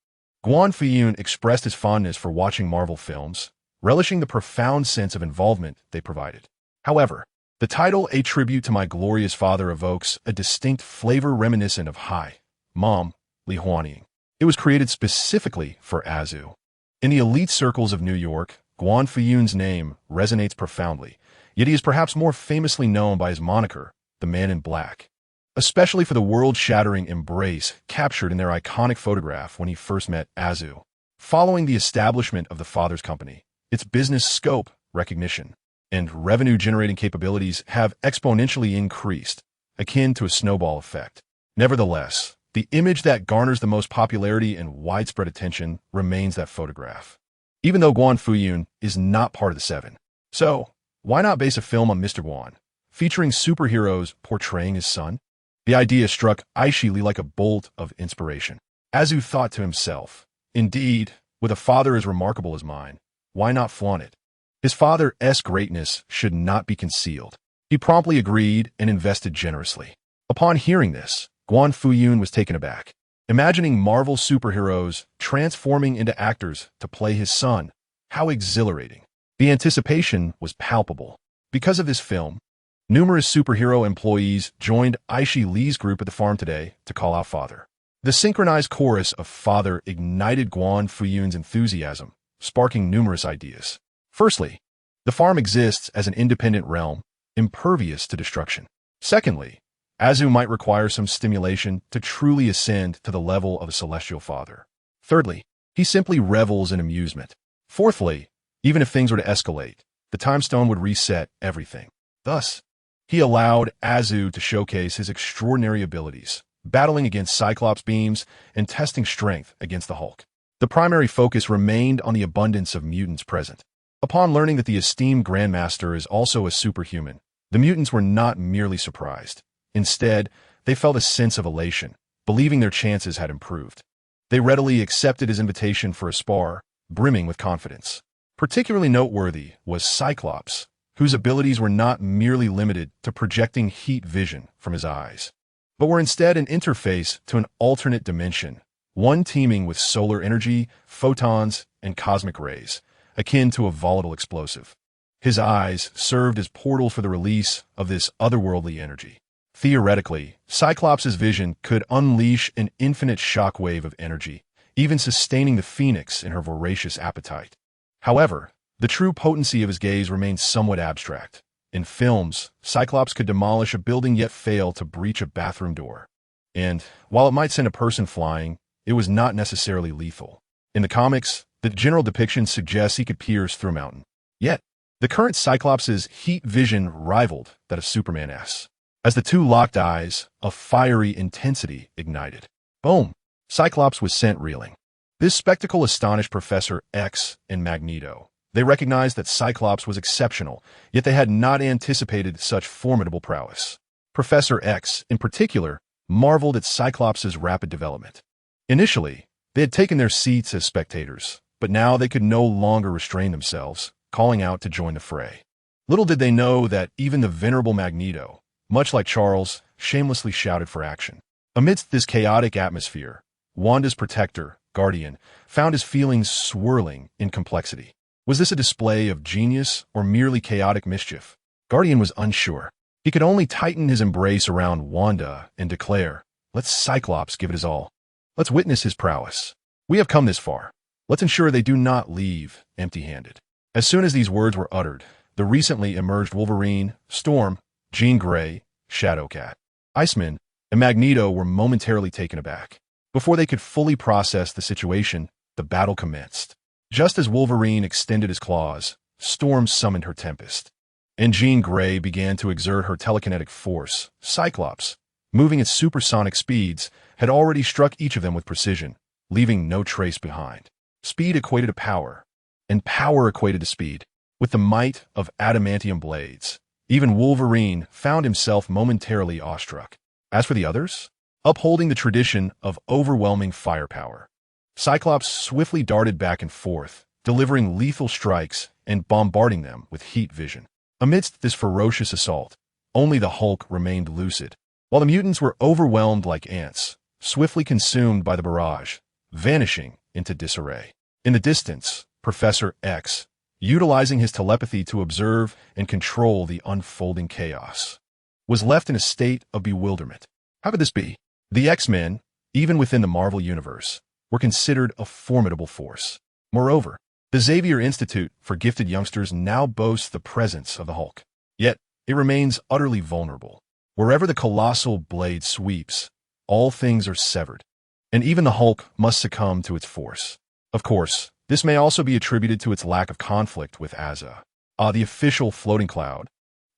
Guan Fuyun expressed his fondness for watching Marvel films, relishing the profound sense of involvement they provided. However, the title A Tribute to My Glorious Father evokes a distinct flavor reminiscent of Hi, Mom, Li Huanying. It was created specifically for Azu. In the elite circles of New York, Guan Fuyun's name resonates profoundly, yet he is perhaps more famously known by his moniker, the Man in Black, especially for the world-shattering embrace captured in their iconic photograph when he first met Azu. Following the establishment of the father's company, its business scope, recognition, and revenue-generating capabilities have exponentially increased, akin to a snowball effect. Nevertheless, the image that garners the most popularity and widespread attention remains that photograph. Even though Guan Fuyun is not part of the Seven. So, why not base a film on Mr. Guan, featuring superheroes portraying his son? The idea struck Aishi Li like a bolt of inspiration. Azu thought to himself, indeed, with a father as remarkable as mine, why not flaunt it? His father's greatness should not be concealed. He promptly agreed and invested generously. Upon hearing this, Guan Fuyun was taken aback. Imagining Marvel superheroes transforming into actors to play his son, how exhilarating. The anticipation was palpable. Because of this film, numerous superhero employees joined Aishi Li's group at the farm today to call out Father. The synchronized chorus of Father ignited Guan Fuyun's enthusiasm, sparking numerous ideas. Firstly, the farm exists as an independent realm, impervious to destruction. Secondly, Azu might require some stimulation to truly ascend to the level of a celestial father. Thirdly, he simply revels in amusement. Fourthly, even if things were to escalate, the time stone would reset everything. Thus, he allowed Azu to showcase his extraordinary abilities, battling against Cyclops beams and testing strength against the Hulk. The primary focus remained on the abundance of mutants present. Upon learning that the esteemed Grandmaster is also a superhuman, the mutants were not merely surprised. Instead, they felt a sense of elation, believing their chances had improved. They readily accepted his invitation for a spar, brimming with confidence. Particularly noteworthy was Cyclops, whose abilities were not merely limited to projecting heat vision from his eyes, but were instead an interface to an alternate dimension, one teeming with solar energy, photons, and cosmic rays, akin to a volatile explosive. His eyes served as portals for the release of this otherworldly energy. Theoretically, Cyclops' vision could unleash an infinite shockwave of energy, even sustaining the Phoenix in her voracious appetite. However, the true potency of his gaze remained somewhat abstract. In films, Cyclops could demolish a building yet fail to breach a bathroom door. And, while it might send a person flying, it was not necessarily lethal. In the comics, the general depiction suggests he could pierce through a mountain. Yet, The current Cyclops' heat vision rivaled that of Superman's. As the two locked eyes, a fiery intensity ignited. Boom! Cyclops was sent reeling. This spectacle astonished Professor X and Magneto. They recognized that Cyclops was exceptional, yet they had not anticipated such formidable prowess. Professor X, in particular, marveled at Cyclops' rapid development. Initially, they had taken their seats as spectators, but now they could no longer restrain themselves, calling out to join the fray. Little did they know that even the venerable Magneto, much like Charles, shamelessly shouted for action. Amidst this chaotic atmosphere, Wanda's protector, Guardian, found his feelings swirling in complexity. Was this a display of genius or merely chaotic mischief? Guardian was unsure. He could only tighten his embrace around Wanda and declare, "Let Cyclops give it his all. Let's witness his prowess. We have come this far. Let's ensure they do not leave empty-handed." As soon as these words were uttered, the recently emerged Wolverine, Storm, Jean Grey, Shadowcat, Iceman, and Magneto were momentarily taken aback. Before they could fully process the situation, the battle commenced. Just as Wolverine extended his claws, Storm summoned her Tempest, and Jean Grey began to exert her telekinetic force. Cyclops, moving at supersonic speeds, had already struck each of them with precision, leaving no trace behind. Speed equated to power, and power equated to speed. With the might of adamantium blades, even Wolverine found himself momentarily awestruck. As for the others, upholding the tradition of overwhelming firepower, Cyclops swiftly darted back and forth, delivering lethal strikes and bombarding them with heat vision. Amidst this ferocious assault, only the Hulk remained lucid, while the mutants were overwhelmed like ants, swiftly consumed by the barrage, vanishing into disarray. In the distance, Professor X, utilizing his telepathy to observe and control the unfolding chaos, was left in a state of bewilderment. How could this be? The X-Men, even within the Marvel Universe, were considered a formidable force. Moreover, the Xavier Institute for Gifted Youngsters now boasts the presence of the Hulk. Yet, it remains utterly vulnerable. Wherever the colossal blade sweeps, all things are severed, and even the Hulk must succumb to its force. Of course, this may also be attributed to its lack of conflict with Asa. The official floating cloud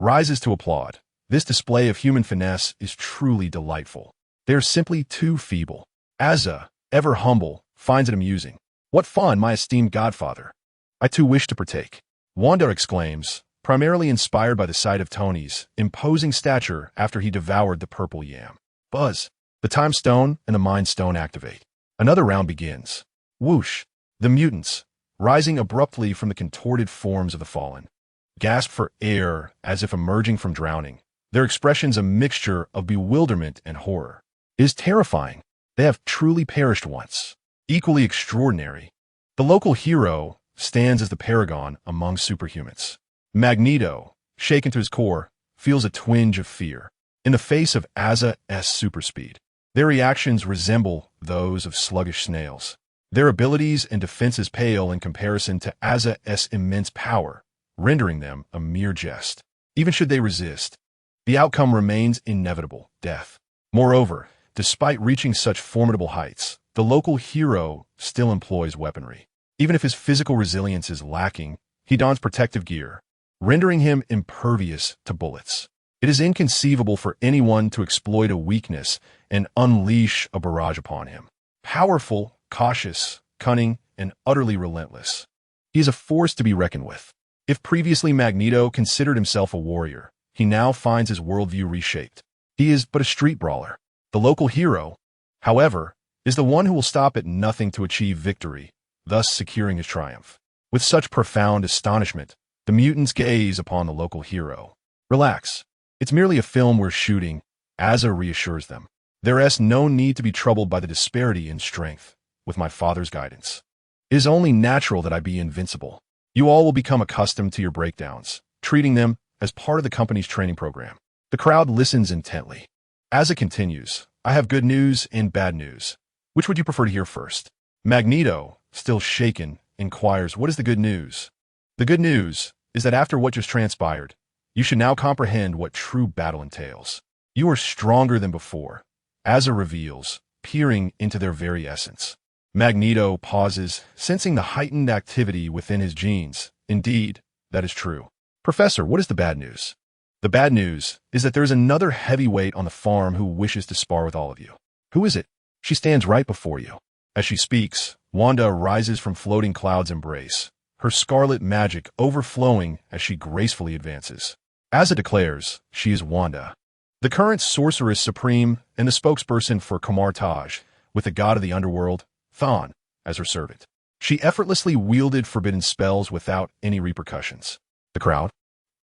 rises to applaud. This display of human finesse is truly delightful. They are simply too feeble. Asa, ever humble, finds it amusing. "What fun, my esteemed godfather! I too wish to partake." Wanda exclaims, primarily inspired by the sight of Tony's imposing stature after he devoured the purple yam. Buzz, the Time Stone and the Mind Stone activate. Another round begins. Whoosh! The mutants, rising abruptly from the contorted forms of the fallen, gasp for air as if emerging from drowning, their expressions a mixture of bewilderment and horror. It is terrifying. They have truly perished once. Equally extraordinary, the local hero stands as the paragon among superhumans. Magneto, shaken to his core, feels a twinge of fear. In the face of Asa's superspeed, their reactions resemble those of sluggish snails. Their abilities and defenses pale in comparison to Asa's immense power, rendering them a mere jest. Even should they resist, the outcome remains inevitable, death. Moreover, despite reaching such formidable heights, the local hero still employs weaponry. Even if his physical resilience is lacking, he dons protective gear, rendering him impervious to bullets. It is inconceivable for anyone to exploit a weakness and unleash a barrage upon him. Powerful, cautious, cunning, and utterly relentless, he is a force to be reckoned with. If previously Magneto considered himself a warrior, he now finds his worldview reshaped. He is but a street brawler. The local hero, however, is the one who will stop at nothing to achieve victory, thus securing his triumph. With such profound astonishment, the mutants gaze upon the local hero. Relax. It's merely a film we're shooting, Asa reassures them. There is no need to be troubled by the disparity in strength. With my father's guidance, it is only natural that I be invincible. You all will become accustomed to your breakdowns, treating them as part of the company's training program. The crowd listens intently. Asa continues, "I have good news and bad news. Which would you prefer to hear first?" Magneto, still shaken, inquires, "What is the good news?" "The good news is that after what just transpired, you should now comprehend what true battle entails. You are stronger than before," Asa reveals, peering into their very essence. Magneto pauses, sensing the heightened activity within his genes. Indeed, that is true. Professor, what is the bad news? The bad news is that there is another heavyweight on the farm who wishes to spar with all of you. Who is it? She stands right before you. As she speaks, Wanda rises from floating cloud's embrace, her scarlet magic overflowing as she gracefully advances. Asa declares she is Wanda, the current sorceress supreme and the spokesperson for Kamar Taj, with the god of the underworld, Thon, as her servant. She effortlessly wielded forbidden spells without any repercussions. The crowd.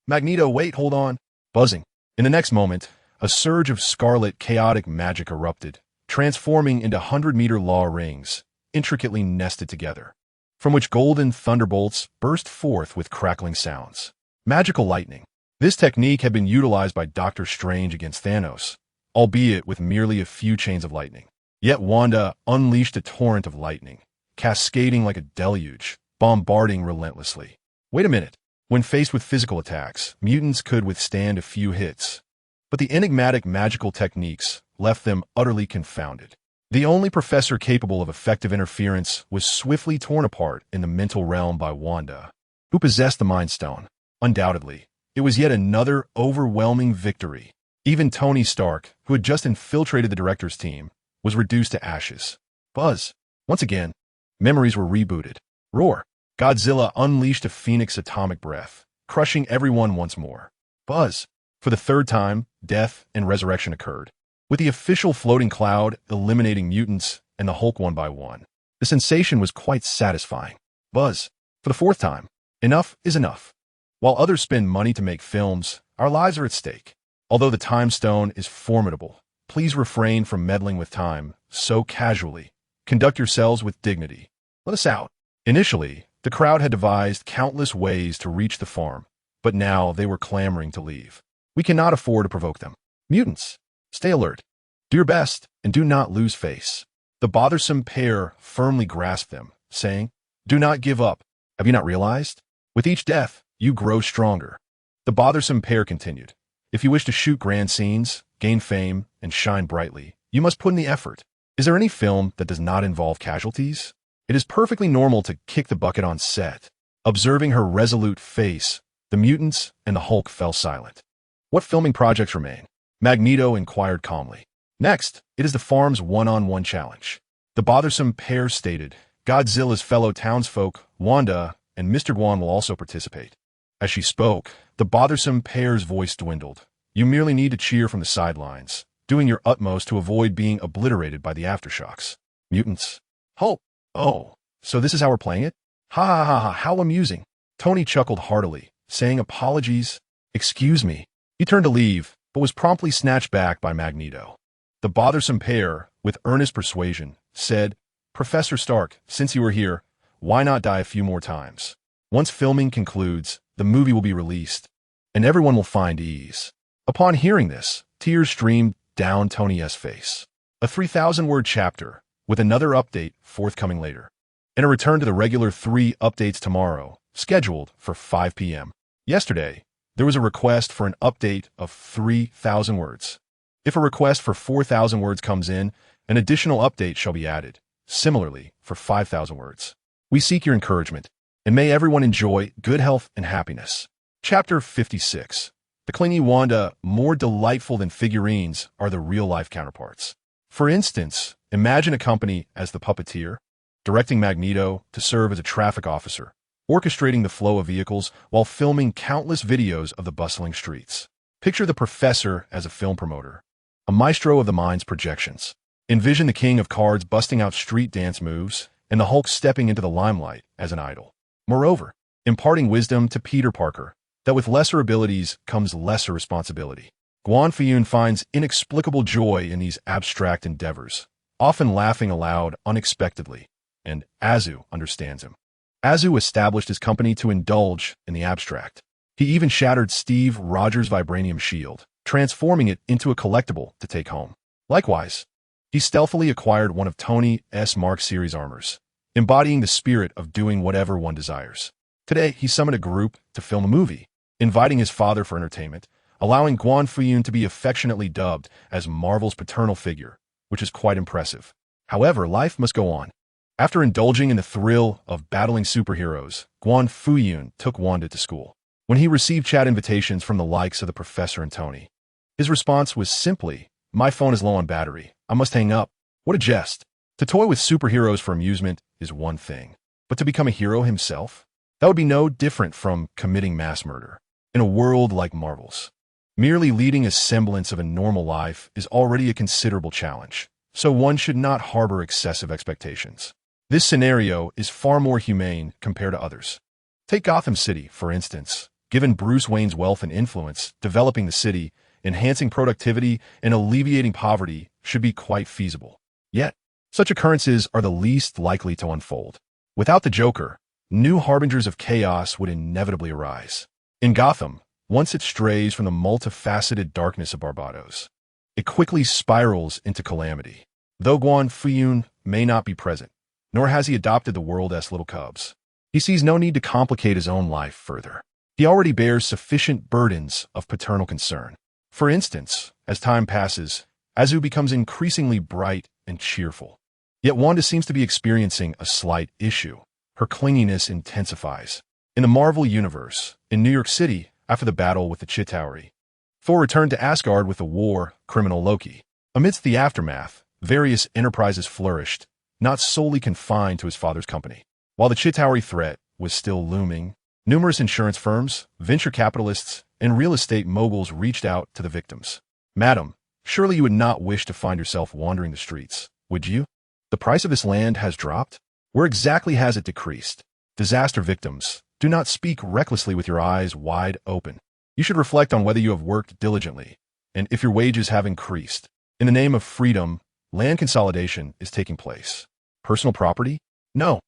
Magneto, wait, hold on. Buzzing. In the next moment, a surge of scarlet chaotic magic erupted, transforming into 100-meter law rings, intricately nested together, from which golden thunderbolts burst forth with crackling sounds. Magical lightning. This technique had been utilized by Doctor Strange against Thanos, albeit with merely a few chains of lightning. Yet Wanda unleashed a torrent of lightning, cascading like a deluge, bombarding relentlessly. Wait a minute. When faced with physical attacks, mutants could withstand a few hits, but the enigmatic magical techniques left them utterly confounded. The only professor capable of effective interference was swiftly torn apart in the mental realm by Wanda, who possessed the Mind Stone. Undoubtedly, it was yet another overwhelming victory. Even Tony Stark, who had just infiltrated the director's team, was reduced to ashes. Buzz. Once again, memories were rebooted. Roar. Godzilla unleashed a phoenix atomic breath, crushing everyone once more. Buzz. For the third time, death and resurrection occurred, with the official floating cloud eliminating mutants and the Hulk one by one. The sensation was quite satisfying. Buzz. For the fourth time, enough is enough. While others spend money to make films, our lives are at stake. Although the Time Stone is formidable, please refrain from meddling with time so casually. Conduct yourselves with dignity. Let us out. Initially, the crowd had devised countless ways to reach the farm, but now they were clamoring to leave. We cannot afford to provoke them. Mutants, stay alert. Do your best, and do not lose face. The bothersome pair firmly grasped them, saying, do not give up. Have you not realized? With each death, you grow stronger. The bothersome pair continued. If you wish to shoot grand scenes, gain fame, and shine brightly, you must put in the effort. Is there any film that does not involve casualties? It is perfectly normal to kick the bucket on set. Observing her resolute face, the mutants and the Hulk fell silent. What filming projects remain? Magneto inquired calmly. Next, it is the farm's one-on-one challenge. The bothersome pair stated, Godzilla's fellow townsfolk, Wanda, and Mr. Guan will also participate. As she spoke, the bothersome pair's voice dwindled. You merely need to cheer from the sidelines, doing your utmost to avoid being obliterated by the aftershocks. Mutants. Hulk. Oh, so this is how we're playing it? Ha ha ha ha, how amusing. Tony chuckled heartily, saying apologies. Excuse me. He turned to leave, but was promptly snatched back by Magneto. The bothersome pair, with earnest persuasion, said, Professor Stark, since you are here, why not die a few more times? Once filming concludes, the movie will be released, and everyone will find ease. Upon hearing this, tears streamed down Tony's face. A 3,000-word chapter, with another update forthcoming later, and a return to the regular 3 updates tomorrow, scheduled for 5 p.m. Yesterday, there was a request for an update of 3,000 words. If a request for 4,000 words comes in, an additional update shall be added, similarly for 5,000 words. We seek your encouragement, and may everyone enjoy good health and happiness. Chapter 56. The clingy Wanda, more delightful than figurines, are the real-life counterparts. For instance, imagine a company as the puppeteer, directing Magneto to serve as a traffic officer, orchestrating the flow of vehicles while filming countless videos of the bustling streets. Picture the professor as a film promoter, a maestro of the mind's projections. Envision the king of cards busting out street dance moves and the Hulk stepping into the limelight as an idol. Moreover, imparting wisdom to Peter Parker, that with lesser abilities comes lesser responsibility. Guan Fuyun finds inexplicable joy in these abstract endeavors, often laughing aloud unexpectedly, and Azu understands him. Azu established his company to indulge in the abstract. He even shattered Steve Rogers' vibranium shield, transforming it into a collectible to take home. Likewise, he stealthily acquired one of Tony's Mark series armors, embodying the spirit of doing whatever one desires. Today, he summoned a group to film a movie, inviting his father for entertainment, allowing Guan Fuyun to be affectionately dubbed as Marvel's paternal figure, which is quite impressive. However, life must go on. After indulging in the thrill of battling superheroes, Guan Fuyun took Wanda to school. when he received chat invitations from the likes of the professor and Tony. His response was simply, "My phone is low on battery. I must hang up." What a jest. To toy with superheroes for amusement is one thing, but to become a hero himself? That would be no different from committing mass murder. In a world like Marvel's, merely leading a semblance of a normal life is already a considerable challenge, so one should not harbor excessive expectations. This scenario is far more humane compared to others. Take Gotham City, for instance. Given Bruce Wayne's wealth and influence, developing the city, enhancing productivity, and alleviating poverty should be quite feasible. Yet, such occurrences are the least likely to unfold. Without the Joker, new harbingers of chaos would inevitably arise. In Gotham, once it strays from the multifaceted darkness of Barbados, it quickly spirals into calamity. Though Guan Fuyun may not be present, nor has he adopted the world as little cubs, he sees no need to complicate his own life further. He already bears sufficient burdens of paternal concern. For instance, as time passes, Azu becomes increasingly bright and cheerful. Yet Wanda seems to be experiencing a slight issue. Her clinginess intensifies. In the Marvel Universe, in New York City, after the battle with the Chitauri, Thor returned to Asgard with the war criminal Loki. Amidst the aftermath, various enterprises flourished, not solely confined to his father's company. While the Chitauri threat was still looming, numerous insurance firms, venture capitalists, and real estate moguls reached out to the victims. "Madam, surely you would not wish to find yourself wandering the streets, would you? The price of this land has dropped? Where exactly has it decreased? Disaster victims, do not speak recklessly with your eyes wide open. You should reflect on whether you have worked diligently, and if your wages have increased. In the name of freedom, land consolidation is taking place. Personal property? No.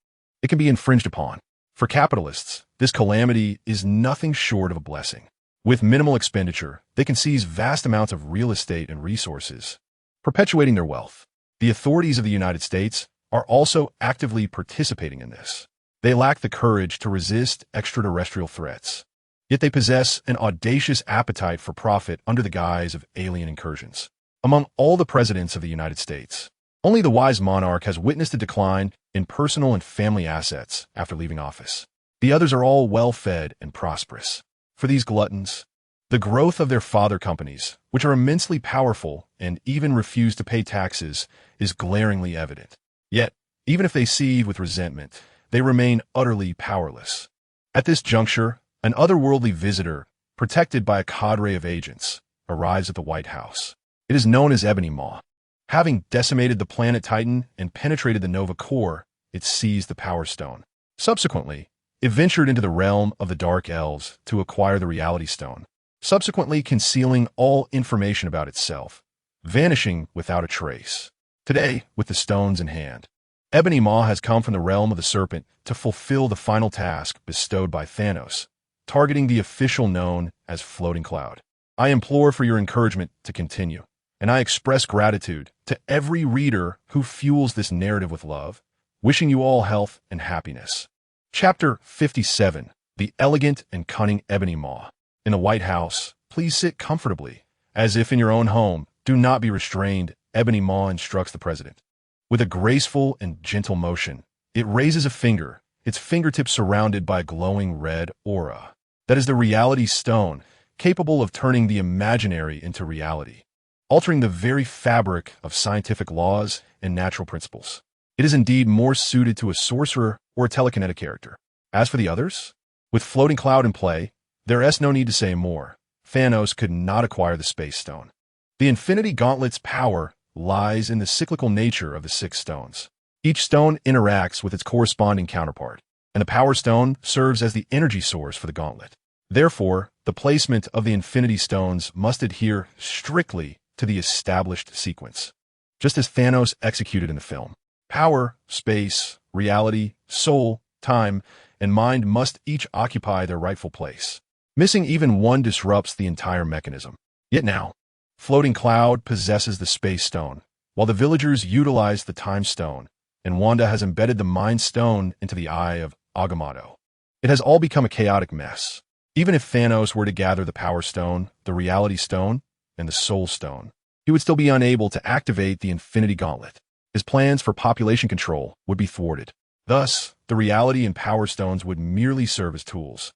It can be infringed upon. For capitalists, this calamity is nothing short of a blessing. With minimal expenditure, they can seize vast amounts of real estate and resources, perpetuating their wealth. The authorities of the United States are also actively participating in this. They lack the courage to resist extraterrestrial threats, yet they possess an audacious appetite for profit under the guise of alien incursions. Among all the presidents of the United States, only the wise monarch has witnessed a decline in personal and family assets after leaving office. The others are all well-fed and prosperous. For these gluttons, the growth of their father companies, which are immensely powerful and even refuse to pay taxes, is glaringly evident. Yet, even if they seethe with resentment, they remain utterly powerless. At this juncture, an otherworldly visitor, protected by a cadre of agents, arrives at the White House. It is known as Ebony Maw. Having decimated the planet Titan and penetrated the Nova core, it seized the Power Stone. Subsequently, it ventured into the realm of the Dark Elves to acquire the Reality Stone, subsequently concealing all information about itself, vanishing without a trace. Today, with the stones in hand, Ebony Maw has come from the realm of the Serpent to fulfill the final task bestowed by Thanos, targeting the official known as Floating Cloud. I implore for your encouragement to continue, and I express gratitude to every reader who fuels this narrative with love, wishing you all health and happiness. Chapter 57. The Elegant and Cunning Ebony Maw. In the White House, please sit comfortably, as if in your own home. Do not be restrained, Ebony Maw instructs the president. With a graceful and gentle motion, it raises a finger, its fingertip surrounded by a glowing red aura. That is the Reality Stone, capable of turning the imaginary into reality, altering the very fabric of scientific laws and natural principles. It is indeed more suited to a sorcerer or a telekinetic character. As for the others, with Floating Cloud in play, there is no need to say more. Thanos could not acquire the Space Stone. The Infinity Gauntlet's power lies in the cyclical nature of the 6 stones. Each stone interacts with its corresponding counterpart, and the Power Stone serves as the energy source for the gauntlet. Therefore, the placement of the Infinity Stones must adhere strictly to the established sequence, just as Thanos executed in the film. Power, space, reality, soul, time, and mind must each occupy their rightful place. Missing even one disrupts the entire mechanism. Yet now, Floating Cloud possesses the Space Stone, while the villagers utilize the Time Stone, and Wanda has embedded the Mind Stone into the Eye of Agamotto. It has all become a chaotic mess. Even if Thanos were to gather the Power Stone, the Reality Stone, and the Soul Stone, he would still be unable to activate the Infinity Gauntlet. His plans for population control would be thwarted. Thus, the Reality and Power Stones would merely serve as tools.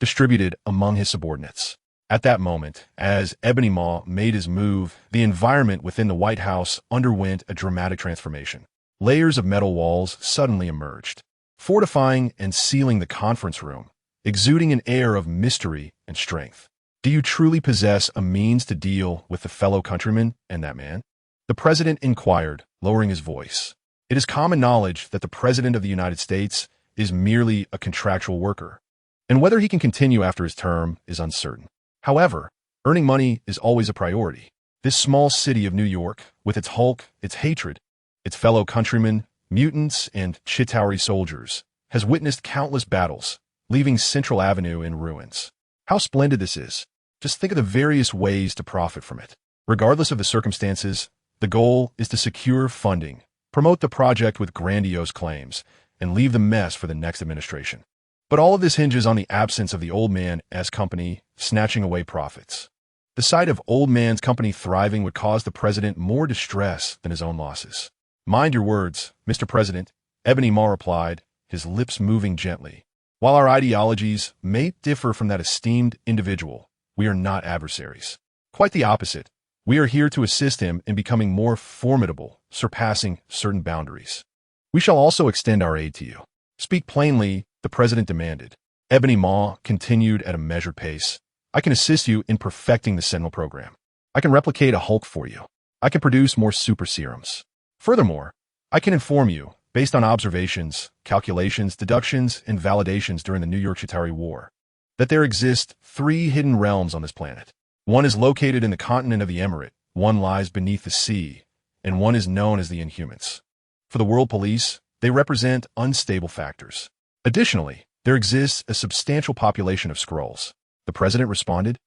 distributed among his subordinates. At that moment, as Ebony Maw made his move, the environment within the White House underwent a dramatic transformation. Layers of metal walls suddenly emerged, fortifying and sealing the conference room, exuding an air of mystery and strength. Do you truly possess a means to deal with the fellow countryman and that man? The president inquired, lowering his voice. It is common knowledge that the president of the United States is merely a contractual worker, and whether he can continue after his term is uncertain. However, earning money is always a priority. This small city of New York, with its hulk, its hatred, its fellow countrymen, mutants, and Chitauri soldiers, has witnessed countless battles, leaving Central Avenue in ruins. How splendid this is! Just think of the various ways to profit from it. Regardless of the circumstances, the goal is to secure funding, promote the project with grandiose claims, and leave the mess for the next administration. But all of this hinges on the absence of the old man's company snatching away profits. The sight of old man's company thriving would cause the president more distress than his own losses. Mind your words, Mr. President, Ebony Maw replied, his lips moving gently. While our ideologies may differ from that esteemed individual, we are not adversaries. Quite the opposite. We are here to assist him in becoming more formidable, surpassing certain boundaries. We shall also extend our aid to you. Speak plainly, the president demanded. Ebony Maw continued at a measured pace. I can assist you in perfecting the Sentinel program. I can replicate a Hulk for you. I can produce more super serums. Furthermore, I can inform you, based on observations, calculations, deductions, and validations during the New York Chitauri War, that there exist 3 hidden realms on this planet. One is located in the continent of the Emirate, one lies beneath the sea, and one is known as the Inhumans. For the World Police, they represent unstable factors. Additionally, there exists a substantial population of Skrulls. The president responded,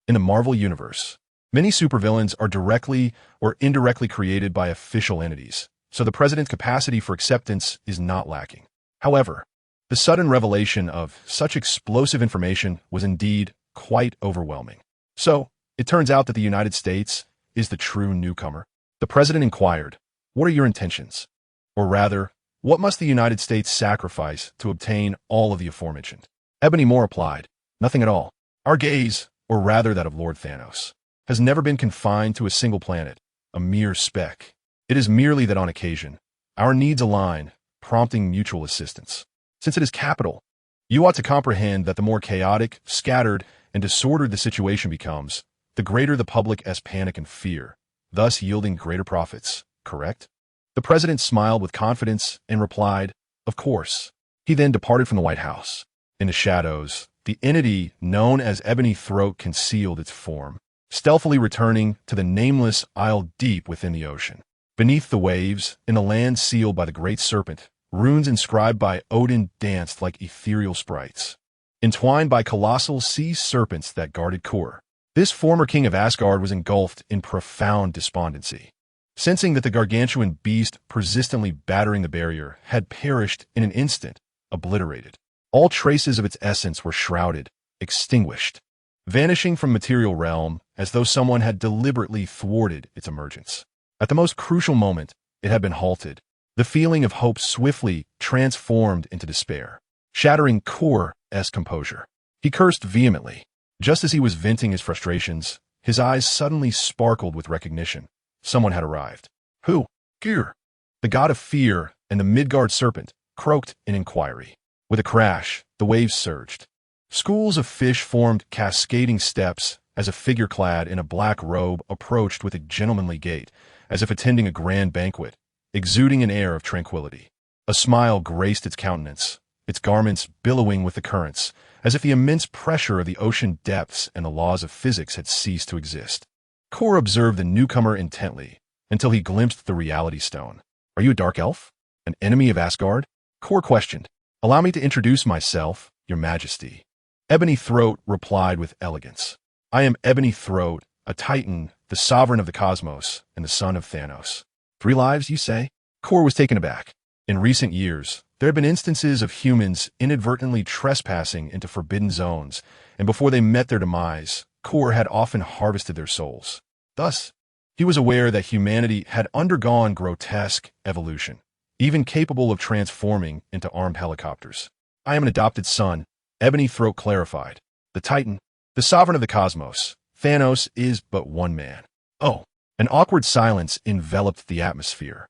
in the Marvel Universe, many supervillains are directly or indirectly created by official entities, so the president's capacity for acceptance is not lacking. However, the sudden revelation of such explosive information was indeed quite overwhelming. So, it turns out that the United States is the true newcomer. The president inquired, what are your intentions? Or rather, what must the United States sacrifice to obtain all of the aforementioned? Ebony Maw replied, nothing at all. Our gaze, or rather that of Lord Thanos, has never been confined to a single planet, a mere speck. It is merely that on occasion, our needs align, prompting mutual assistance. Since it is capital, you ought to comprehend that the more chaotic, scattered, and disordered the situation becomes, the greater the public's panic and fear, thus yielding greater profits, correct? The president smiled with confidence and replied, of course. He then departed from the White House. In the shadows, the entity known as Ebony Throat concealed its form, stealthily returning to the nameless isle deep within the ocean. Beneath the waves, in the land sealed by the great serpent, runes inscribed by Odin danced like ethereal sprites, entwined by colossal sea serpents that guarded Kor. This former king of Asgard was engulfed in profound despondency, sensing that the gargantuan beast persistently battering the barrier had perished in an instant, obliterated. All traces of its essence were shrouded, extinguished, vanishing from material realm as though someone had deliberately thwarted its emergence. At the most crucial moment, it had been halted. The feeling of hope swiftly transformed into despair, shattering Kor's composure. He cursed vehemently. Just as he was venting his frustrations, his eyes suddenly sparkled with recognition. Someone had arrived. Who? Gyr. The god of fear and the Midgard serpent croaked in inquiry. With a crash, the waves surged. Schools of fish formed cascading steps as a figure clad in a black robe approached with a gentlemanly gait, as if attending a grand banquet, exuding an air of tranquility. A smile graced its countenance, its garments billowing with the currents, as if the immense pressure of the ocean depths and the laws of physics had ceased to exist. Kor observed the newcomer intently, until he glimpsed the reality stone. Are you a dark elf? An enemy of Asgard? Kor questioned. Allow me to introduce myself, your majesty. Ebony Throat replied with elegance. I am Ebony Throat, a titan, the sovereign of the cosmos, and the son of Thanos. 3 lives, you say? Kor was taken aback. In recent years, there have been instances of humans inadvertently trespassing into forbidden zones, and before they met their demise, Kor had often harvested their souls. Thus, he was aware that humanity had undergone grotesque evolution, even capable of transforming into armed helicopters. I am an adopted son, Ebony Throat clarified. the Titan, the sovereign of the cosmos. Thanos is but one man. Oh, an awkward silence enveloped the atmosphere.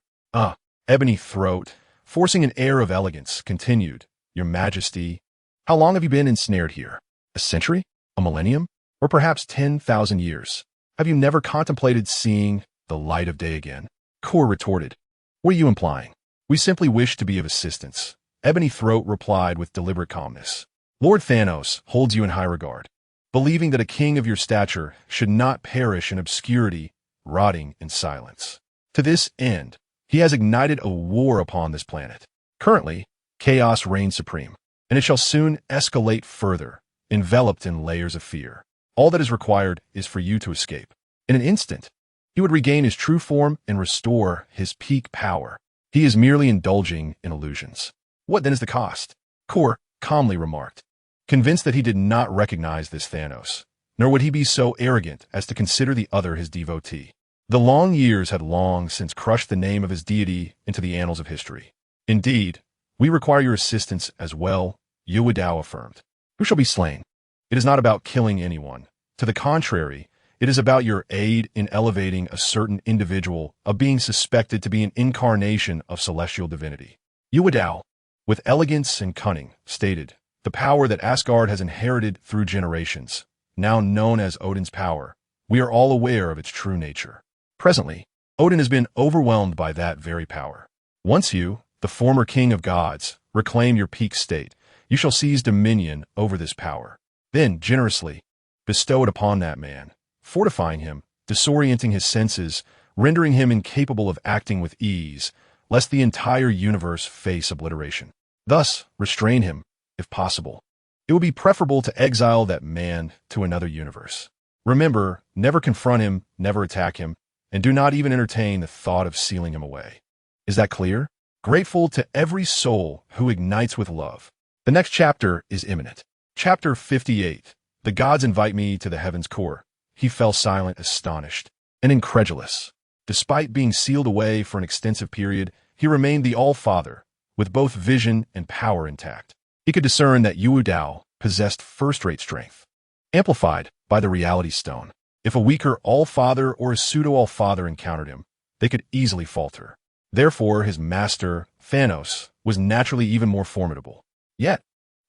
Ebony throat, forcing an air of elegance, continued, Your Majesty, how long have you been ensnared here? A century? A millennium? Or perhaps 10,000 years? Have you never contemplated seeing the light of day again? Kor retorted, What are you implying? We simply wish to be of assistance. Ebony Throat replied with deliberate calmness. Lord Thanos holds you in high regard, believing that a king of your stature should not perish in obscurity, rotting in silence. To this end, he has ignited a war upon this planet. Currently, chaos reigns supreme, and it shall soon escalate further, enveloped in layers of fear. All that is required is for you to escape. In an instant, he would regain his true form and restore his peak power. He is merely indulging in illusions. What then is the cost? Kor calmly remarked, convinced that he did not recognize this Thanos, nor would he be so arrogant as to consider the other his devotee. The long years had long since crushed the name of his deity into the annals of history. Indeed, we require your assistance as well, Yuwu Dao affirmed. Who shall be slain? It is not about killing anyone. To the contrary, it is about your aid in elevating a certain individual of being suspected to be an incarnation of celestial divinity. Yuwu Dao, with elegance and cunning, stated, the power that Asgard has inherited through generations, now known as Odin's power, we are all aware of its true nature. Presently, Odin has been overwhelmed by that very power. Once you, the former king of gods, reclaim your peak state, you shall seize dominion over this power. Then, generously, bestow it upon that man, fortifying him, disorienting his senses, rendering him incapable of acting with ease, lest the entire universe face obliteration. Thus, restrain him, if possible. It would be preferable to exile that man to another universe. Remember, never confront him, never attack him, and do not even entertain the thought of sealing him away. Is that clear? Grateful to every soul who ignites with love. The next chapter is imminent. Chapter 58. The gods invite me to the heaven's core. He fell silent, astonished, and incredulous. Despite being sealed away for an extensive period, he remained the All-Father, with both vision and power intact. He could discern that Yuwu Dao possessed first-rate strength, amplified by the Reality Stone. If a weaker All-Father or a pseudo-All-Father encountered him, they could easily falter. Therefore, his master, Thanos, was naturally even more formidable. Yet,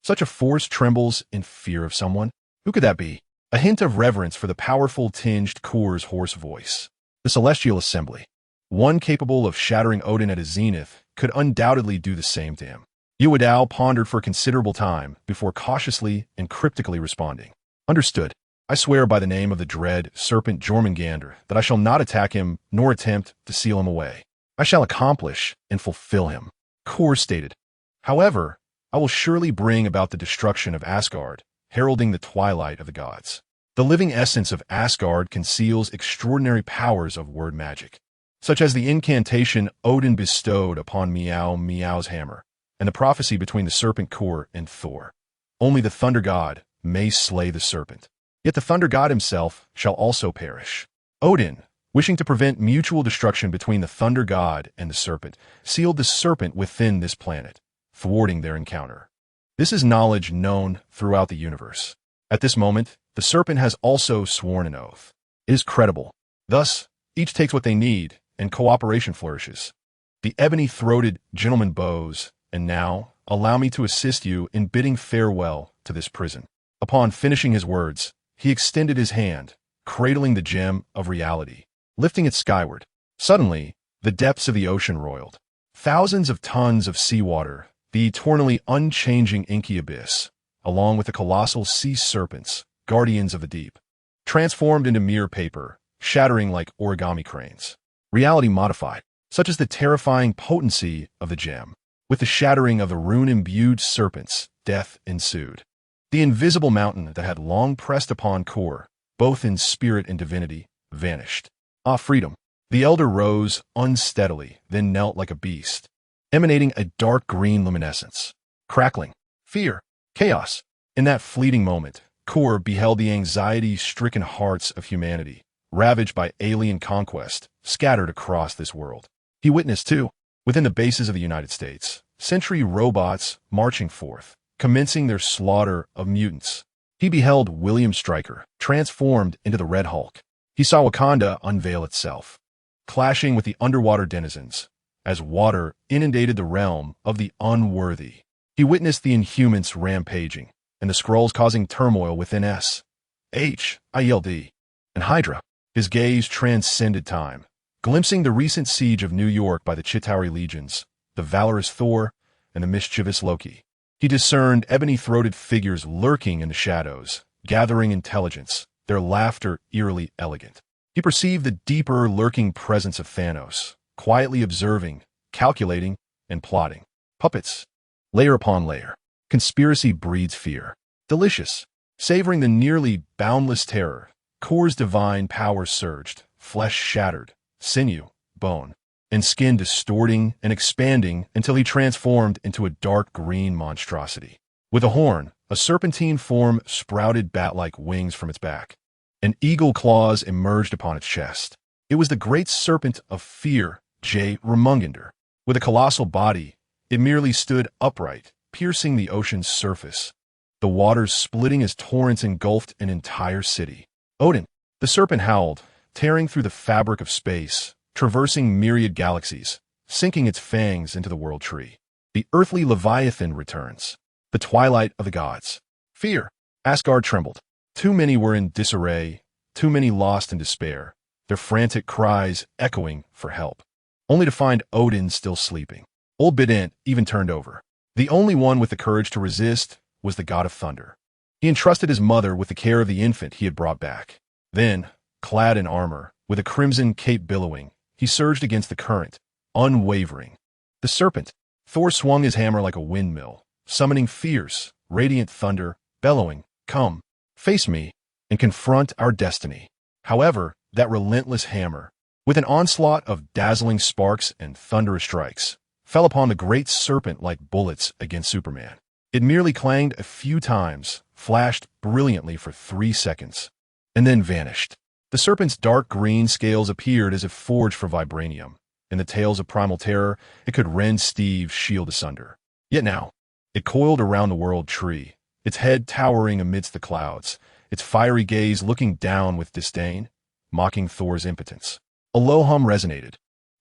such a force trembles in fear of someone. Who could that be? A hint of reverence for the powerful tinged Kor's hoarse voice. The Celestial Assembly. One capable of shattering Odin at his zenith could undoubtedly do the same to him. Yuwu Dao pondered for considerable time before cautiously and cryptically responding. Understood. I swear by the name of the dread serpent Jormungandr that I shall not attack him nor attempt to seal him away. I shall accomplish and fulfill him. Kor stated. However, I will surely bring about the destruction of Asgard, heralding the twilight of the gods. The living essence of Asgard conceals extraordinary powers of word magic, such as the incantation Odin bestowed upon Meow Meow's hammer, and the prophecy between the serpent Kor and Thor. Only the thunder god may slay the serpent. Yet the thunder god himself shall also perish. Odin, wishing to prevent mutual destruction between the thunder god and the serpent, sealed the serpent within this planet, thwarting their encounter. This is knowledge known throughout the universe. At this moment, the serpent has also sworn an oath. It is credible. Thus, each takes what they need, and cooperation flourishes. The ebony-throated gentleman bows, and now, allow me to assist you in bidding farewell to this prison. Upon finishing his words, he extended his hand, cradling the gem of reality, lifting it skyward. Suddenly, the depths of the ocean roiled. Thousands of tons of seawater, the eternally unchanging inky abyss, along with the colossal sea serpents, guardians of the deep, transformed into mere paper, shattering like origami cranes. Reality modified, such as the terrifying potency of the gem. With the shattering of the rune-imbued serpents, death ensued. The invisible mountain that had long pressed upon Kor, both in spirit and divinity, vanished. Ah, freedom! The elder rose unsteadily, then knelt like a beast, emanating a dark green luminescence. Crackling, fear, chaos. In that fleeting moment, Kor beheld the anxiety-stricken hearts of humanity, ravaged by alien conquest, scattered across this world. He witnessed, too, within the bases of the United States, sentry robots marching forth, commencing their slaughter of mutants, He beheld William Stryker, transformed into the Red Hulk. He saw Wakanda unveil itself, clashing with the underwater denizens, as water inundated the realm of the unworthy. He witnessed the Inhumans rampaging, and the Skrulls causing turmoil within SHIELD and Hydra. His gaze transcended time, glimpsing the recent siege of New York by the Chitauri legions, the valorous Thor, and the mischievous Loki. He discerned ebony-throated figures lurking in the shadows, gathering intelligence, their laughter eerily elegant. He perceived the deeper, lurking presence of Thanos, quietly observing, calculating, and plotting. Puppets. Layer upon layer. Conspiracy breeds fear. Delicious. Savoring the nearly boundless terror, Kor's divine power surged, flesh shattered, sinew, bone, and skin distorting and expanding until he transformed into a dark green monstrosity. With a horn, a serpentine form sprouted bat-like wings from its back, and eagle claws emerged upon its chest. It was the great serpent of fear, Rumungandr. With a colossal body, it merely stood upright, piercing the ocean's surface, the waters splitting as torrents engulfed an entire city. Odin, the serpent howled, tearing through the fabric of space, traversing myriad galaxies, sinking its fangs into the world tree. The earthly Leviathan returns, the twilight of the gods. Fear. Asgard trembled. Too many were in disarray, too many lost in despair, their frantic cries echoing for help, only to find Odin still sleeping. Old Bident even turned over. The only one with the courage to resist was the god of thunder. He entrusted his mother with the care of the infant he had brought back. Then, clad in armor, with a crimson cape billowing, he surged against the current, unwavering. The serpent. Thor swung his hammer like a windmill, summoning fierce, radiant thunder, bellowing, "Come, face me, and confront our destiny." However, that relentless hammer, with an onslaught of dazzling sparks and thunderous strikes, fell upon the great serpent like bullets against Superman. It merely clanged a few times, flashed brilliantly for 3 seconds, and then vanished. The serpent's dark green scales appeared as if forged for vibranium. In the tales of primal terror, it could rend Steve's shield asunder. Yet now, it coiled around the world tree, its head towering amidst the clouds, its fiery gaze looking down with disdain, mocking Thor's impotence. A low hum resonated.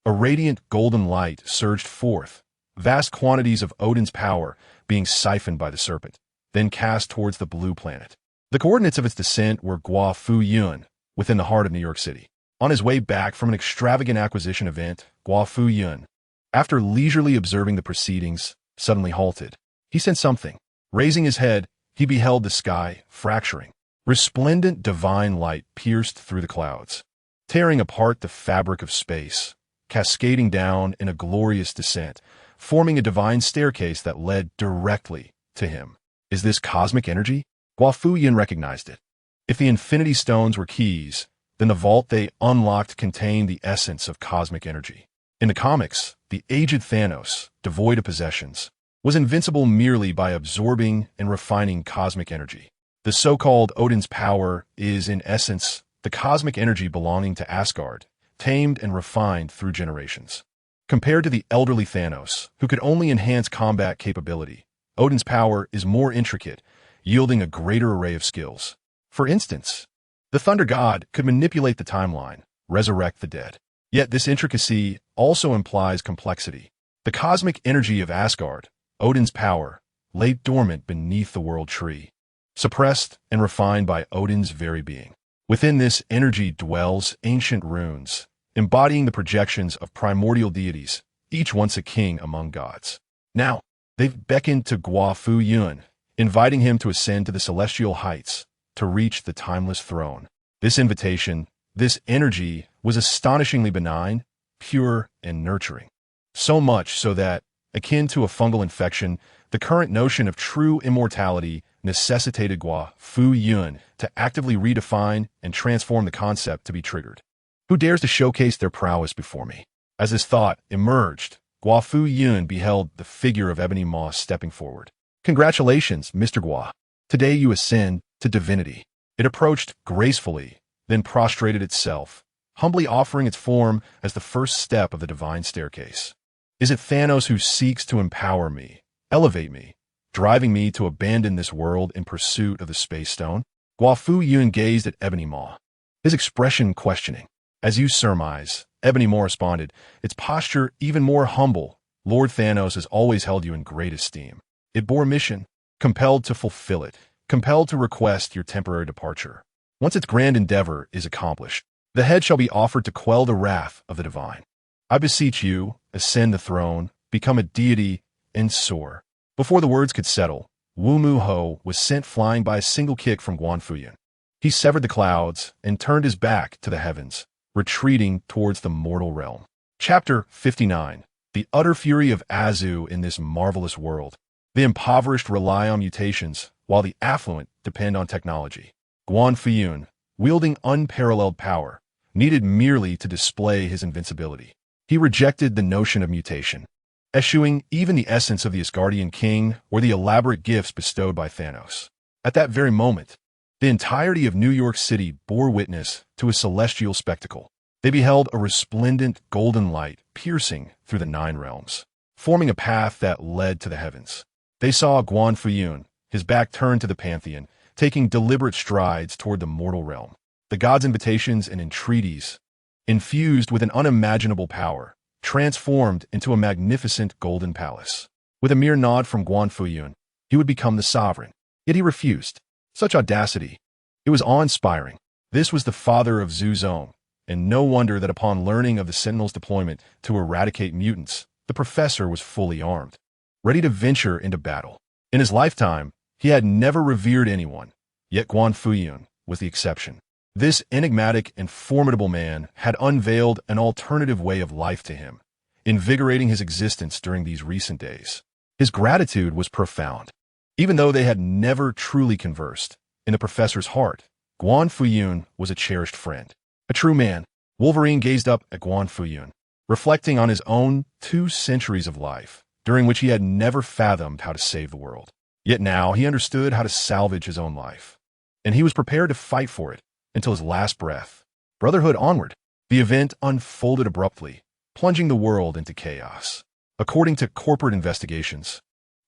A radiant golden light surged forth, vast quantities of Odin's power being siphoned by the serpent, then cast towards the blue planet. The coordinates of its descent were Guan Fuyun, within the heart of New York City. On his way back from an extravagant acquisition event, Guan Fuyun, after leisurely observing the proceedings, suddenly halted. He sensed something. Raising his head, he beheld the sky fracturing. Resplendent divine light pierced through the clouds, tearing apart the fabric of space, cascading down in a glorious descent, forming a divine staircase that led directly to him. Is this cosmic energy? Guan Fuyun recognized it. If the Infinity Stones were keys, then the vault they unlocked contained the essence of cosmic energy. In the comics, the aged Thanos, devoid of possessions, was invincible merely by absorbing and refining cosmic energy. The so-called Odin's power is, in essence, the cosmic energy belonging to Asgard, tamed and refined through generations. Compared to the elderly Thanos, who could only enhance combat capability, Odin's power is more intricate, yielding a greater array of skills. For instance, the Thunder God could manipulate the timeline, resurrect the dead. Yet this intricacy also implies complexity. The cosmic energy of Asgard, Odin's power, lay dormant beneath the world tree, suppressed and refined by Odin's very being. Within this energy dwells ancient runes, embodying the projections of primordial deities, each once a king among gods. Now, they've beckoned to Guan Fuyun, inviting him to ascend to the celestial heights, to reach the timeless throne. This invitation, this energy, was astonishingly benign, pure, and nurturing. So much so that, akin to a fungal infection, the current notion of true immortality necessitated Guan Fuyun to actively redefine and transform the concept to be triggered. Who dares to showcase their prowess before me? As this thought emerged, Guan Fuyun beheld the figure of Ebony Maw stepping forward. Congratulations, Mr. Guan. Today you ascend to divinity. It approached gracefully, then prostrated itself, humbly offering its form as the first step of the divine staircase. Is it Thanos who seeks to empower me, elevate me, driving me to abandon this world in pursuit of the space stone? Guan Fuyun gazed at Ebony Maw, his expression questioning. As you surmise, Ebony Maw responded, its posture even more humble. Lord Thanos has always held you in great esteem. It bore a mission, compelled to fulfill it, compelled to request your temporary departure. Once its grand endeavor is accomplished, the head shall be offered to quell the wrath of the divine. I beseech you, ascend the throne, become a deity, and soar. Before the words could settle, Wu Mu Ho was sent flying by a single kick from Guan Fuyun. He severed the clouds and turned his back to the heavens, retreating towards the mortal realm. Chapter 59. The utter fury of Azu in this marvelous world. The impoverished rely on mutations, while the affluent depend on technology. Guan Fuyun, wielding unparalleled power, needed merely to display his invincibility. He rejected the notion of mutation, eschewing even the essence of the Asgardian king or the elaborate gifts bestowed by Thanos. At that very moment, the entirety of New York City bore witness to a celestial spectacle. They beheld a resplendent golden light piercing through the 9 realms, forming a path that led to the heavens. They saw Guan Fuyun, his back turned to the pantheon, taking deliberate strides toward the mortal realm. The gods' invitations and entreaties, infused with an unimaginable power, transformed into a magnificent golden palace. With a mere nod from Guan Fuyun, he would become the sovereign. Yet he refused. Such audacity. It was awe-inspiring. This was the father of Zhu Zong, and no wonder that upon learning of the Sentinel's deployment to eradicate mutants, the professor was fully armed, ready to venture into battle. In his lifetime, he had never revered anyone, yet Guan Fuyun was the exception. This enigmatic and formidable man had unveiled an alternative way of life to him, invigorating his existence during these recent days. His gratitude was profound. Even though they had never truly conversed, in the professor's heart, Guan Fuyun was a cherished friend. A true man. Wolverine gazed up at Guan Fuyun, reflecting on his own 2 centuries of life, during which he had never fathomed how to save the world. Yet now he understood how to salvage his own life, and he was prepared to fight for it until his last breath. Brotherhood onward. The event unfolded abruptly, plunging the world into chaos. According to corporate investigations,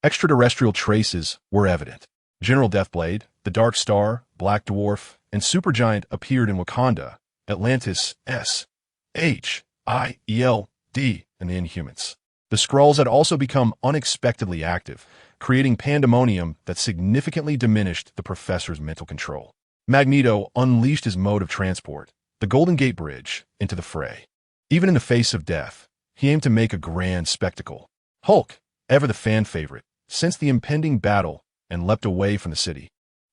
extraterrestrial traces were evident. General Deathblade, the Dark Star, Black Dwarf, and Supergiant appeared in Wakanda, Atlantis, S.H.I.E.L.D., and the Inhumans. The Skrulls had also become unexpectedly active, creating pandemonium that significantly diminished the professor's mental control. Magneto unleashed his mode of transport, the Golden Gate Bridge, into the fray. Even in the face of death, he aimed to make a grand spectacle. Hulk, ever the fan favorite, sensed the impending battle and leapt away from the city,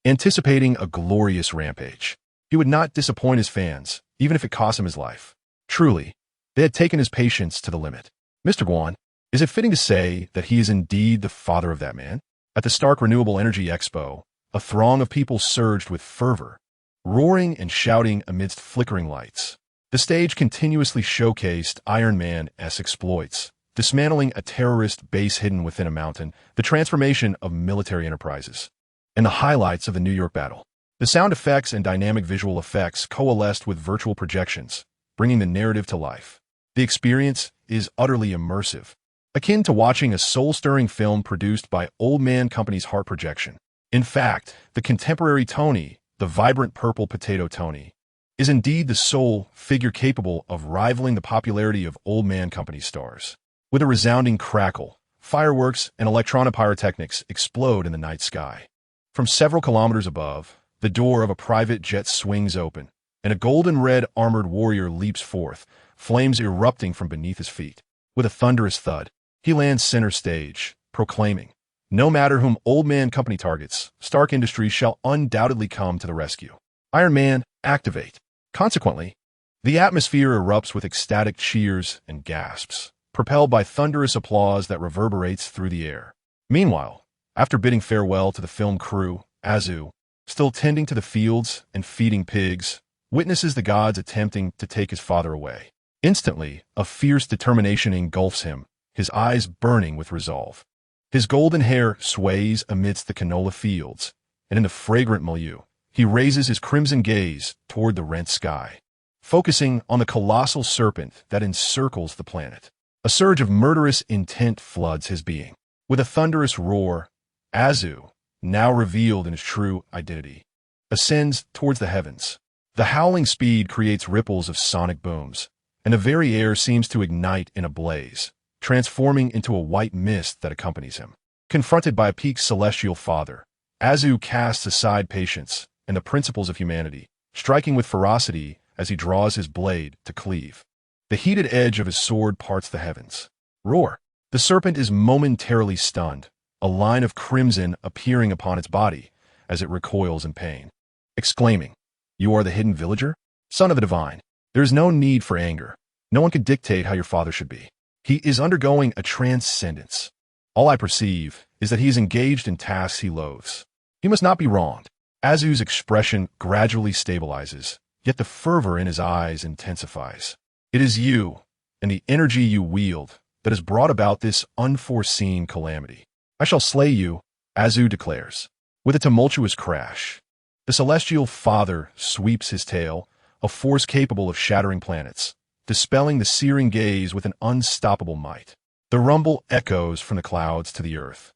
anticipating a glorious rampage. He would not disappoint his fans, even if it cost him his life. Truly, they had taken his patience to the limit. Mr. Guan, is it fitting to say that he is indeed the father of that man? At the Stark Renewable Energy Expo, a throng of people surged with fervor, roaring and shouting amidst flickering lights. The stage continuously showcased Iron Man's exploits, dismantling a terrorist base hidden within a mountain, the transformation of military enterprises, and the highlights of the New York battle. The sound effects and dynamic visual effects coalesced with virtual projections, bringing the narrative to life. The experience is utterly immersive, akin to watching a soul-stirring film produced by Old Man Company's Heart Projection. In fact, the contemporary Tony, the vibrant purple potato Tony, is indeed the sole figure capable of rivaling the popularity of Old Man Company stars. With a resounding crackle, fireworks and electronic pyrotechnics explode in the night sky. From several kilometers above, the door of a private jet swings open, and a golden-red armored warrior leaps forth, flames erupting from beneath his feet. With a thunderous thud, he lands center stage, proclaiming, "No matter whom Old Man Company targets, Stark Industries shall undoubtedly come to the rescue. Iron Man, activate." Consequently, the atmosphere erupts with ecstatic cheers and gasps, propelled by thunderous applause that reverberates through the air. Meanwhile, after bidding farewell to the film crew, Azu, still tending to the fields and feeding pigs, witnesses the gods attempting to take his father away. Instantly, a fierce determination engulfs him, his eyes burning with resolve. His golden hair sways amidst the canola fields, and in the fragrant milieu, he raises his crimson gaze toward the rent sky, focusing on the colossal serpent that encircles the planet. A surge of murderous intent floods his being. With a thunderous roar, Azu, now revealed in his true identity, ascends towards the heavens. The howling speed creates ripples of sonic booms, and the very air seems to ignite in a blaze, transforming into a white mist that accompanies him. Confronted by a peak celestial father, Azu casts aside patience and the principles of humanity, striking with ferocity as he draws his blade to cleave. The heated edge of his sword parts the heavens. Roar! The serpent is momentarily stunned, a line of crimson appearing upon its body as it recoils in pain. Exclaiming, "You are the hidden villager? Son of the divine. There is no need for anger. No one can dictate how your father should be. He is undergoing a transcendence. All I perceive is that he is engaged in tasks he loathes. He must not be wronged." Azu's expression gradually stabilizes, yet the fervor in his eyes intensifies. "It is you, and the energy you wield, that has brought about this unforeseen calamity. I shall slay you," Azu declares. With a tumultuous crash, the celestial father sweeps his tail, a force capable of shattering planets, dispelling the searing gaze with an unstoppable might. The rumble echoes from the clouds to the earth.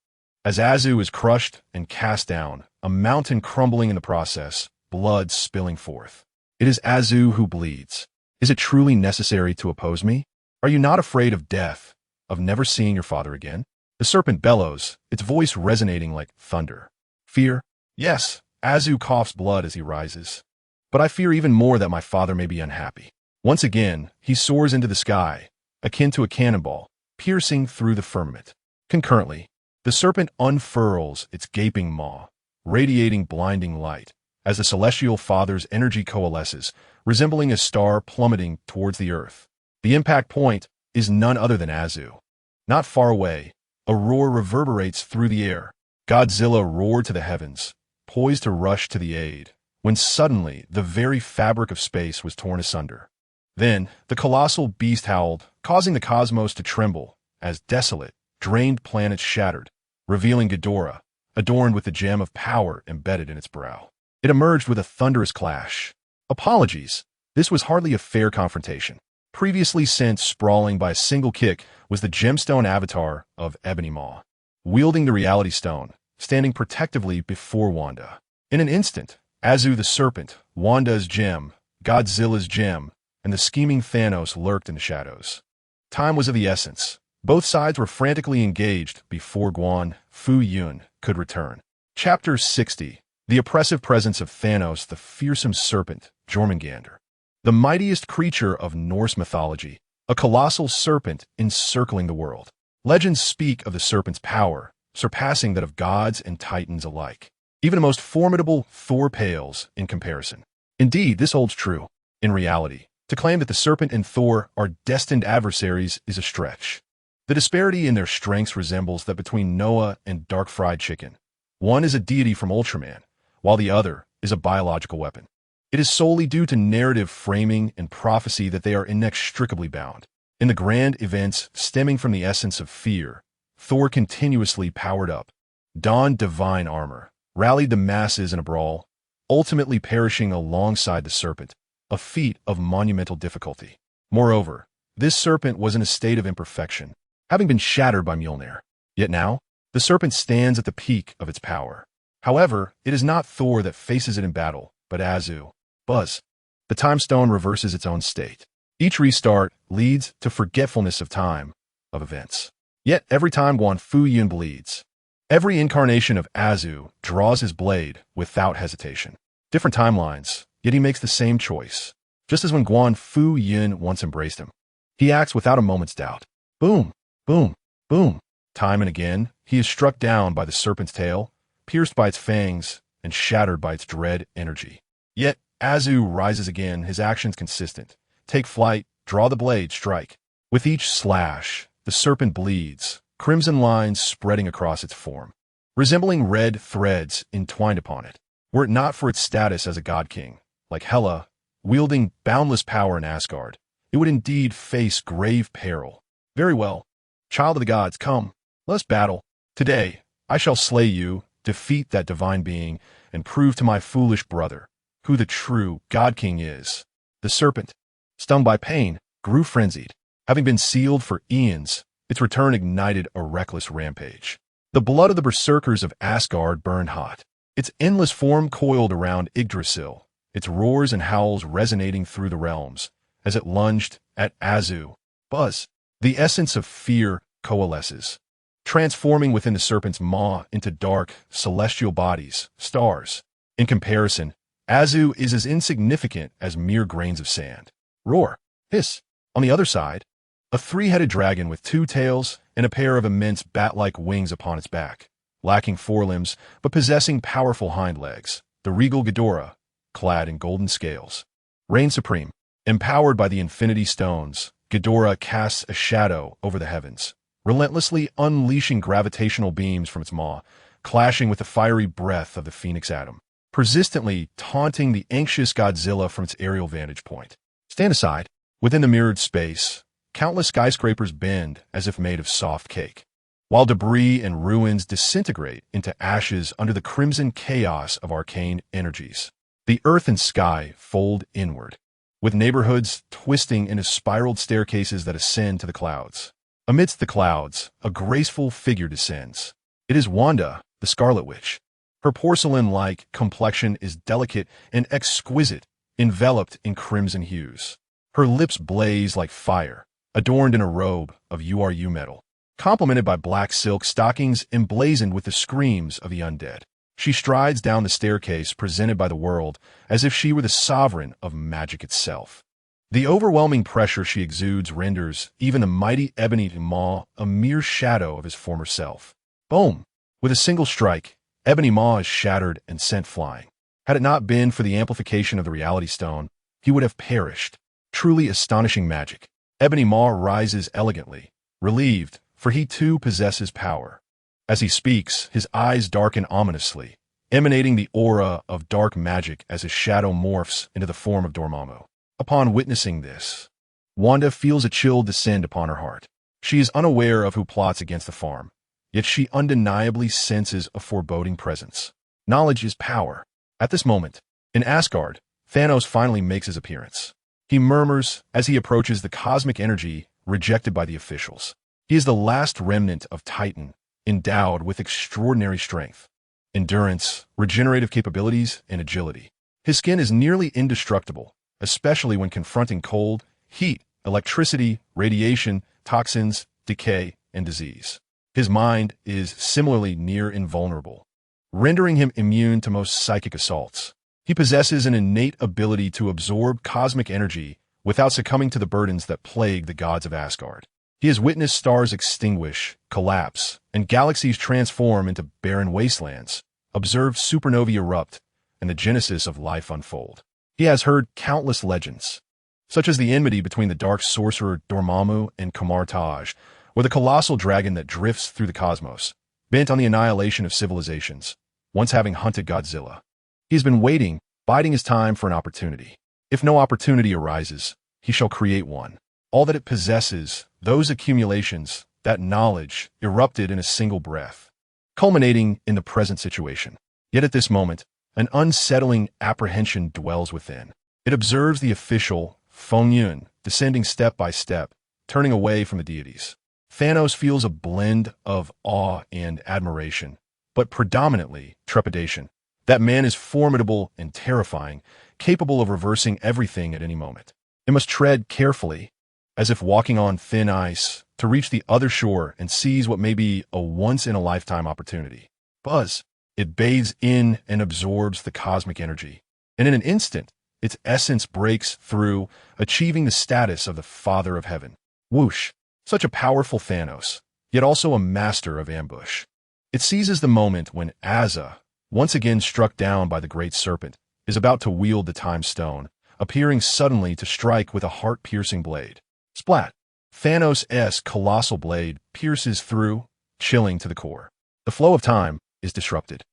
As Azu is crushed and cast down, a mountain crumbling in the process, blood spilling forth. It is Azu who bleeds. Is it truly necessary to oppose me? Are you not afraid of death, of never seeing your father again? The serpent bellows, its voice resonating like thunder. Fear? Yes, Azu coughs blood as he rises. But I fear even more that my father may be unhappy. Once again, he soars into the sky, akin to a cannonball, piercing through the firmament. Concurrently, the serpent unfurls its gaping maw, radiating blinding light, as the celestial father's energy coalesces, resembling a star plummeting towards the earth. The impact point is none other than Azu. Not far away, a roar reverberates through the air. Godzilla roared to the heavens, poised to rush to the aid, when suddenly the very fabric of space was torn asunder. Then the colossal beast howled, causing the cosmos to tremble, as desolate, drained planets shattered, revealing Ghidorah, adorned with the gem of power embedded in its brow. It emerged with a thunderous clash. Apologies, this was hardly a fair confrontation. Previously sent sprawling by a single kick was the gemstone avatar of Ebony Maw, wielding the reality stone, standing protectively before Wanda. In an instant, Azu the serpent, Wanda's gem, Godzilla's gem, and the scheming Thanos lurked in the shadows. Time was of the essence. Both sides were frantically engaged before Guan Fuyun could return. Chapter 60. The oppressive presence of Thanos, the fearsome serpent, Jormungandr. The mightiest creature of Norse mythology, a colossal serpent encircling the world. Legends speak of the serpent's power, surpassing that of gods and titans alike. Even the most formidable Thor pales in comparison. Indeed, this holds true. In reality, to claim that the serpent and Thor are destined adversaries is a stretch. The disparity in their strengths resembles that between Noah and Dark Fried Chicken. One is a deity from Ultraman, while the other is a biological weapon. It is solely due to narrative framing and prophecy that they are inextricably bound. In the grand events stemming from the essence of fear, Thor continuously powered up, donned divine armor, rallied the masses in a brawl, ultimately perishing alongside the serpent, a feat of monumental difficulty. Moreover, this serpent was in a state of imperfection, having been shattered by Mjolnir. Yet now, the serpent stands at the peak of its power. However, it is not Thor that faces it in battle, but Azu. Buzz. The time stone reverses its own state. Each restart leads to forgetfulness of time, of events. Yet every time Guan Fuyun bleeds, every incarnation of Azu draws his blade without hesitation. Different timelines, yet he makes the same choice. Just as when Guan Fuyun once embraced him. He acts without a moment's doubt. Boom, boom, boom. Time and again, he is struck down by the serpent's tail, pierced by its fangs, and shattered by its dread energy. Yet, Azu rises again, his actions consistent. Take flight, draw the blade, strike. With each slash, the serpent bleeds, crimson lines spreading across its form, resembling red threads entwined upon it. Were it not for its status as a god-king, like Hela, wielding boundless power in Asgard, it would indeed face grave peril. Very well. Child of the gods, come, let us battle. Today, I shall slay you, defeat that divine being, and prove to my foolish brother who the true God-King is. The serpent, stung by pain, grew frenzied. Having been sealed for eons, its return ignited a reckless rampage. The blood of the berserkers of Asgard burned hot. Its endless form coiled around Yggdrasil, its roars and howls resonating through the realms, as it lunged at Azu. Buzz. The essence of fear coalesces, transforming within the serpent's maw into dark, celestial bodies, stars. In comparison, Azu is as insignificant as mere grains of sand. Roar. Hiss. On the other side, a three-headed dragon with two tails and a pair of immense bat-like wings upon its back, lacking forelimbs but possessing powerful hind legs, the regal Ghidorah, clad in golden scales. Reign supreme. Empowered by the Infinity Stones, Ghidorah casts a shadow over the heavens, relentlessly unleashing gravitational beams from its maw, clashing with the fiery breath of the Phoenix Atom, persistently taunting the anxious Godzilla from its aerial vantage point. Stand aside. Within the mirrored space, countless skyscrapers bend as if made of soft cake, while debris and ruins disintegrate into ashes under the crimson chaos of arcane energies. The earth and sky fold inward, with neighborhoods twisting into spiraled staircases that ascend to the clouds. Amidst the clouds, a graceful figure descends. It is Wanda, the Scarlet Witch. Her porcelain-like complexion is delicate and exquisite, enveloped in crimson hues. Her lips blaze like fire, adorned in a robe of URU metal, complemented by black silk stockings emblazoned with the screams of the undead. She strides down the staircase presented by the world as if she were the sovereign of magic itself. The overwhelming pressure she exudes renders even the mighty Ebony Maw a mere shadow of his former self. Boom! With a single strike, Ebony Maw is shattered and sent flying. Had it not been for the amplification of the Reality Stone, he would have perished. Truly astonishing magic. Ebony Maw rises elegantly, relieved, for he too possesses power. As he speaks, his eyes darken ominously, emanating the aura of dark magic as his shadow morphs into the form of Dormammu. Upon witnessing this, Wanda feels a chill descend upon her heart. She is unaware of who plots against the farm, yet she undeniably senses a foreboding presence. Knowledge is power. At this moment, in Asgard, Thanos finally makes his appearance. He murmurs as he approaches the cosmic energy rejected by the officials. He is the last remnant of Titan, endowed with extraordinary strength, endurance, regenerative capabilities, and agility. His skin is nearly indestructible, especially when confronting cold, heat, electricity, radiation, toxins, decay, and disease. His mind is similarly near invulnerable, rendering him immune to most psychic assaults. He possesses an innate ability to absorb cosmic energy without succumbing to the burdens that plague the gods of Asgard. He has witnessed stars extinguish, collapse, and galaxies transform into barren wastelands, observed supernovae erupt, and the genesis of life unfold. He has heard countless legends, such as the enmity between the dark sorcerer Dormammu and Kamar Taj, or the colossal dragon that drifts through the cosmos, bent on the annihilation of civilizations, once having hunted Godzilla. He has been waiting, biding his time for an opportunity. If no opportunity arises, he shall create one. All that it possesses, those accumulations, that knowledge, erupted in a single breath, culminating in the present situation. Yet at this moment, an unsettling apprehension dwells within. It observes the official, Fuyun, descending step by step, turning away from the deities. Thanos feels a blend of awe and admiration, but predominantly trepidation. That man is formidable and terrifying, capable of reversing everything at any moment. It must tread carefully, as if walking on thin ice, to reach the other shore and seize what may be a once-in-a-lifetime opportunity. Buzz. It bathes in and absorbs the cosmic energy, and in an instant, its essence breaks through, achieving the status of the Father of Heaven. Whoosh! Such a powerful Thanos, yet also a master of ambush. It seizes the moment when Azza, once again struck down by the great serpent, is about to wield the time stone, appearing suddenly to strike with a heart-piercing blade. Splat! Thanos' colossal blade pierces through, chilling to the core. The flow of time is disrupted.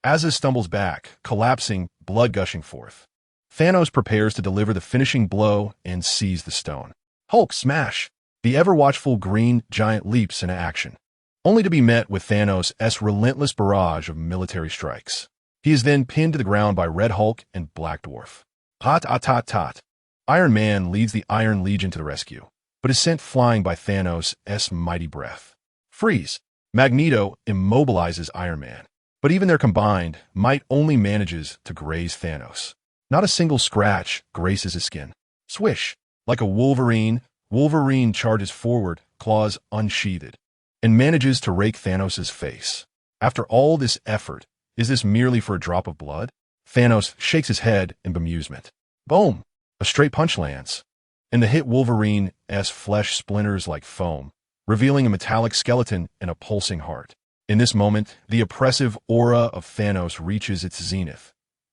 Azza stumbles back, collapsing, blood gushing forth. Thanos prepares to deliver the finishing blow and seize the stone. Hulk smash! The ever-watchful green giant leaps into action, only to be met with Thanos' relentless barrage of military strikes. He is then pinned to the ground by Red Hulk and Black Dwarf. Tot. Iron Man leads the Iron Legion to the rescue, but is sent flying by Thanos' mighty breath. Freeze! Magneto immobilizes Iron Man. But even their combined might only manages to graze Thanos. Not a single scratch graces his skin. Swish! Like a Wolverine charges forward, claws unsheathed, and manages to rake Thanos' face. After all this effort, is this merely for a drop of blood? Thanos shakes his head in bemusement. Boom! A straight punch lands, and the hit Wolverine's flesh splinters like foam, revealing a metallic skeleton and a pulsing heart. In this moment, the oppressive aura of Thanos reaches its zenith.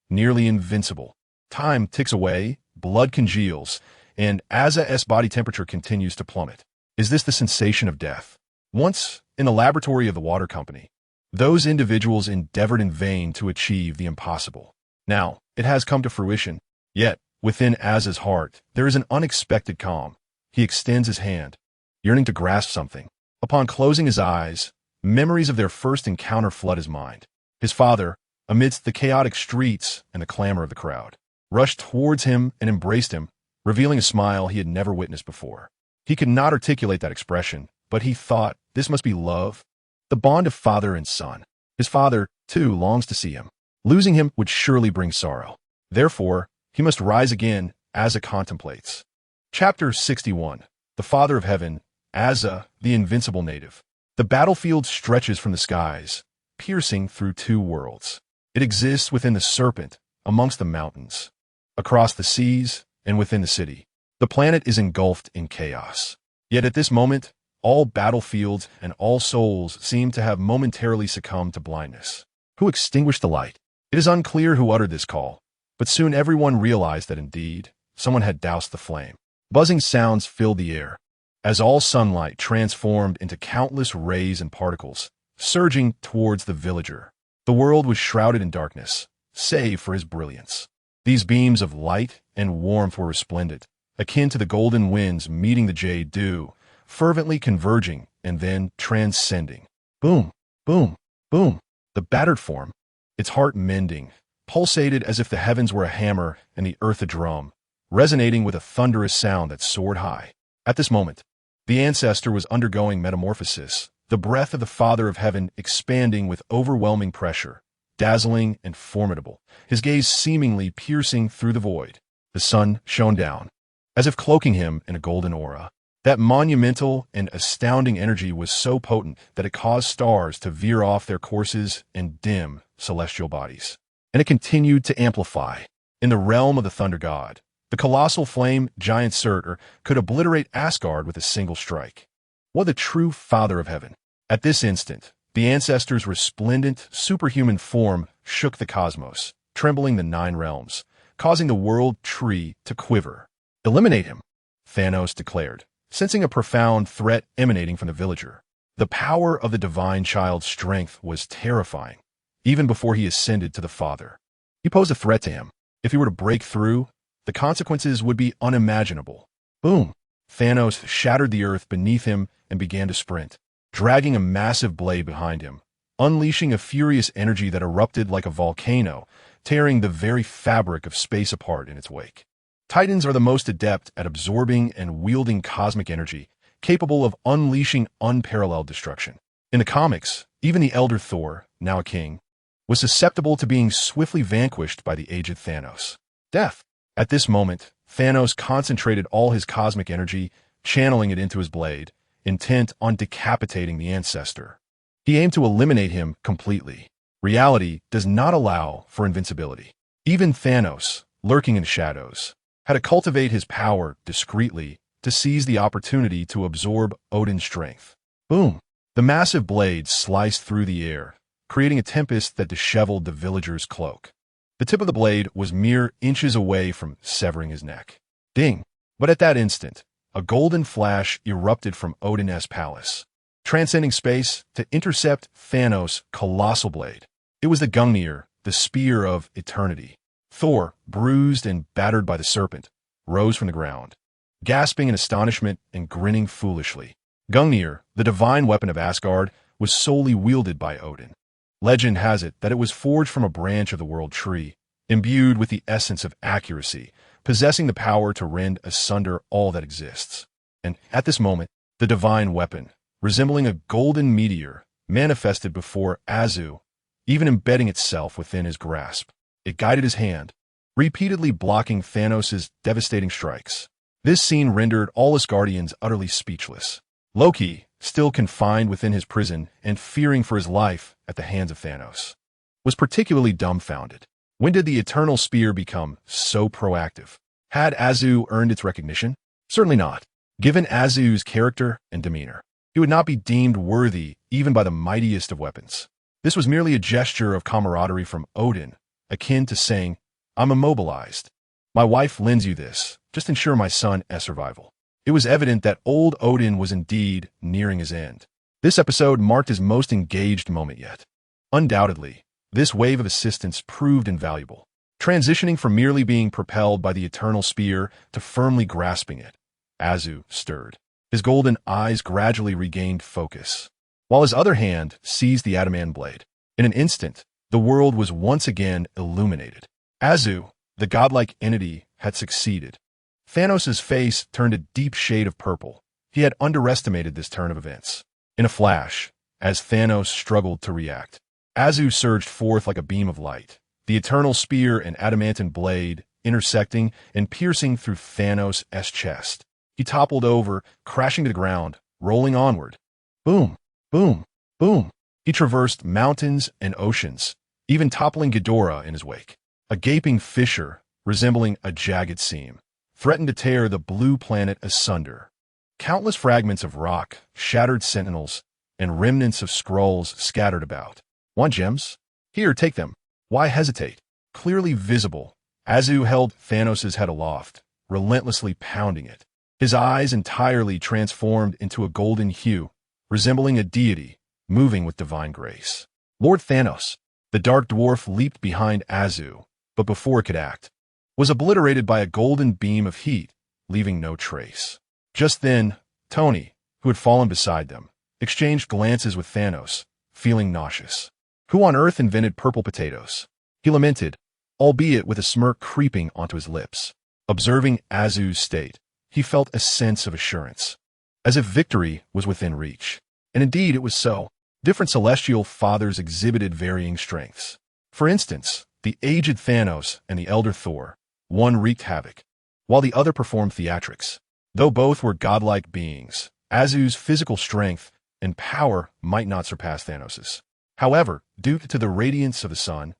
Nearly invincible. Time ticks away, blood congeals, and Aza's body temperature continues to plummet. Is this the sensation of death? Once, in the laboratory of the water company, those individuals endeavored in vain to achieve the impossible. Now, it has come to fruition. Yet, within Aza's heart, there is an unexpected calm. He extends his hand, yearning to grasp something. Upon closing his eyes, memories of their first encounter flood his mind. His father, amidst the chaotic streets and the clamor of the crowd, rushed towards him and embraced him, revealing a smile he had never witnessed before. He could not articulate that expression, but he thought this must be love, the bond of father and son. His father, too, longs to see him. Losing him would surely bring sorrow. Therefore, he must rise again, Aza contemplates. Chapter 61. The Father of Heaven, Aza, the Invincible Native. The battlefield stretches from the skies, piercing through two worlds. It exists within the serpent, amongst the mountains, across the seas, and within the city. The planet is engulfed in chaos. Yet at this moment, all battlefields and all souls seem to have momentarily succumbed to blindness. Who extinguished the light? It is unclear who uttered this call, but soon everyone realized that indeed, someone had doused the flame. Buzzing sounds filled the air, as all sunlight transformed into countless rays and particles, surging towards the villager. The world was shrouded in darkness, save for his brilliance. These beams of light and warmth were resplendent, akin to the golden winds meeting the jade dew, fervently converging and then transcending. Boom, boom, boom. The battered form, its heart mending, pulsated as if the heavens were a hammer and the earth a drum, resonating with a thunderous sound that soared high. At this moment, the ancestor was undergoing metamorphosis, the breath of the Father of Heaven expanding with overwhelming pressure, dazzling and formidable, his gaze seemingly piercing through the void. The sun shone down, as if cloaking him in a golden aura. That monumental and astounding energy was so potent that it caused stars to veer off their courses and dim celestial bodies. And it continued to amplify. In the realm of the Thunder God, the colossal flame giant Surtur could obliterate Asgard with a single strike. What a true Father of Heaven! At this instant, the ancestor's resplendent, superhuman form shook the cosmos, trembling the 9 realms, causing the world tree to quiver. Eliminate him, Thanos declared, sensing a profound threat emanating from the villager. The power of the divine child's strength was terrifying, even before he ascended to the Father. He posed a threat to him. If he were to break through, the consequences would be unimaginable. Boom! Thanos shattered the earth beneath him and began to sprint, dragging a massive blade behind him, unleashing a furious energy that erupted like a volcano, tearing the very fabric of space apart in its wake. Titans are the most adept at absorbing and wielding cosmic energy, capable of unleashing unparalleled destruction. In the comics, even the elder Thor, now a king, was susceptible to being swiftly vanquished by the aged Thanos. Death. At this moment, Thanos concentrated all his cosmic energy, channeling it into his blade, intent on decapitating the ancestor. He aimed to eliminate him completely. Reality does not allow for invincibility. Even Thanos, lurking in shadows, had to cultivate his power discreetly to seize the opportunity to absorb Odin's strength. Boom! The massive blade sliced through the air, creating a tempest that disheveled the villager's cloak. The tip of the blade was mere inches away from severing his neck. Ding! But at that instant, a golden flash erupted from Odin's palace, transcending space to intercept Thanos' colossal blade. It was the Gungnir, the spear of eternity. Thor, bruised and battered by the serpent, rose from the ground, gasping in astonishment and grinning foolishly. Gungnir, the divine weapon of Asgard, was solely wielded by Odin. Legend has it that it was forged from a branch of the world tree, imbued with the essence of accuracy, possessing the power to rend asunder all that exists. And at this moment, the divine weapon, resembling a golden meteor, manifested before Azu, even embedding itself within his grasp. It guided his hand, repeatedly blocking Thanos' devastating strikes. This scene rendered all Asgardians utterly speechless. Loki, still confined within his prison and fearing for his life at the hands of Thanos, was particularly dumbfounded. When did the Eternal Spear become so proactive? Had Azu earned its recognition? Certainly not. Given Azu's character and demeanor, he would not be deemed worthy even by the mightiest of weapons. This was merely a gesture of camaraderie from Odin, akin to saying, "I'm immobilized. My wife lends you this. Just ensure my son's survival." It was evident that old Odin was indeed nearing his end. This episode marked his most engaged moment yet. Undoubtedly, this wave of assistance proved invaluable, transitioning from merely being propelled by the Eternal Spear to firmly grasping it. Azu stirred. His golden eyes gradually regained focus, while his other hand seized the adamant blade. In an instant, the world was once again illuminated. Azu, the godlike entity, had succeeded. Thanos' face turned a deep shade of purple. He had underestimated this turn of events. In a flash, as Thanos struggled to react, Azu surged forth like a beam of light, the Eternal Spear and adamantine blade intersecting and piercing through Thanos' chest. He toppled over, crashing to the ground, rolling onward. Boom, boom, boom. He traversed mountains and oceans, even toppling Ghidorah in his wake. A gaping fissure, resembling a jagged seam, threatened to tear the blue planet asunder. Countless fragments of rock, shattered sentinels, and remnants of scrolls scattered about. Want gems? Here, take them. Why hesitate? Clearly visible, Azu held Thanos' head aloft, relentlessly pounding it. His eyes entirely transformed into a golden hue, resembling a deity, moving with divine grace. Lord Thanos, the dark dwarf, leaped behind Azu, but before it could act, was obliterated by a golden beam of heat, leaving no trace. Just then, Tony, who had fallen beside them, exchanged glances with Thanos, feeling nauseous. Who on earth invented purple potatoes? He lamented, albeit with a smirk creeping onto his lips. Observing Azu's state, he felt a sense of assurance, as if victory was within reach. And indeed it was so. Different celestial fathers exhibited varying strengths. For instance, the aged Thanos and the elder Thor, one wreaked havoc, while the other performed theatrics. Though both were godlike beings, Azu's physical strength and power might not surpass Thanos's. However, due to the radiance of the sun,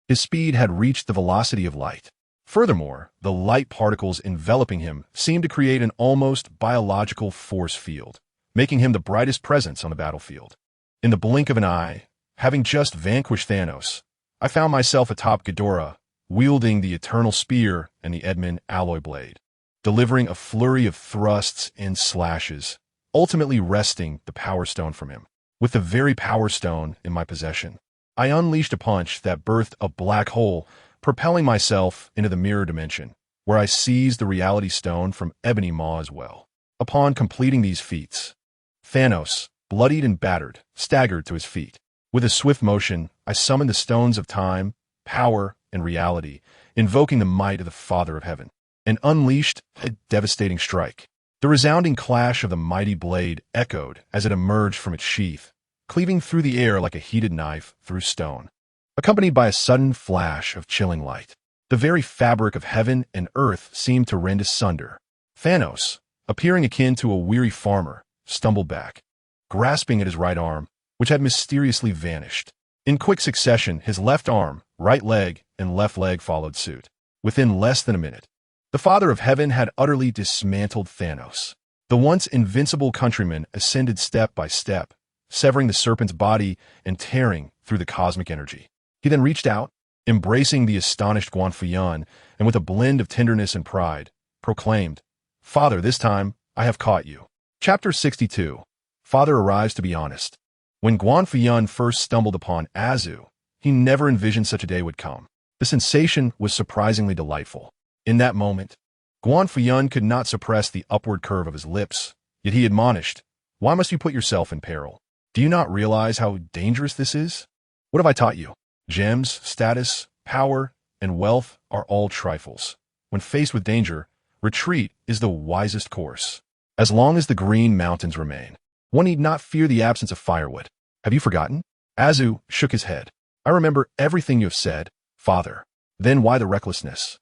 his speed had reached the velocity of light. Furthermore, the light particles enveloping him seemed to create an almost biological force field, making him the brightest presence on the battlefield. In the blink of an eye, having just vanquished Thanos, I found myself atop Ghidorah, wielding the Eternal Spear and the Edmund alloy blade, delivering a flurry of thrusts and slashes, ultimately wresting the Power Stone from him. With the very Power Stone in my possession, I unleashed a punch that birthed a black hole, propelling myself into the mirror dimension, where I seized the Reality Stone from Ebony Maw as well. Upon completing these feats, Thanos, bloodied and battered, staggered to his feet. With a swift motion, I summoned the stones of time, power, and reality, invoking the might of the Father of Heaven, and unleashed a devastating strike. The resounding clash of the mighty blade echoed as it emerged from its sheath, cleaving through the air like a heated knife through stone, accompanied by a sudden flash of chilling light. The very fabric of heaven and earth seemed to rend asunder. Thanos, appearing akin to a weary farmer, stumbled back, grasping at his right arm, which had mysteriously vanished. In quick succession, his left arm, right leg, and left leg followed suit. Within less than a minute, the Father of Heaven had utterly dismantled Thanos. The once invincible countryman ascended step by step, severing the serpent's body and tearing through the cosmic energy. He then reached out, embracing the astonished Guan Fuyun, and with a blend of tenderness and pride, proclaimed, "Father, this time I have caught you." Chapter 62. Father arrives to be honest. When Guan Fuyun first stumbled upon Azu, he never envisioned such a day would come. The sensation was surprisingly delightful. In that moment, Guan Fuyun could not suppress the upward curve of his lips, yet he admonished, "Why must you put yourself in peril? Do you not realize how dangerous this is? What have I taught you? Gems, status, power, and wealth are all trifles. When faced with danger, retreat is the wisest course. As long as the green mountains remain, one need not fear the absence of firewood. Have you forgotten? Azu shook his head. I remember everything you have said, Father. Then why the recklessness?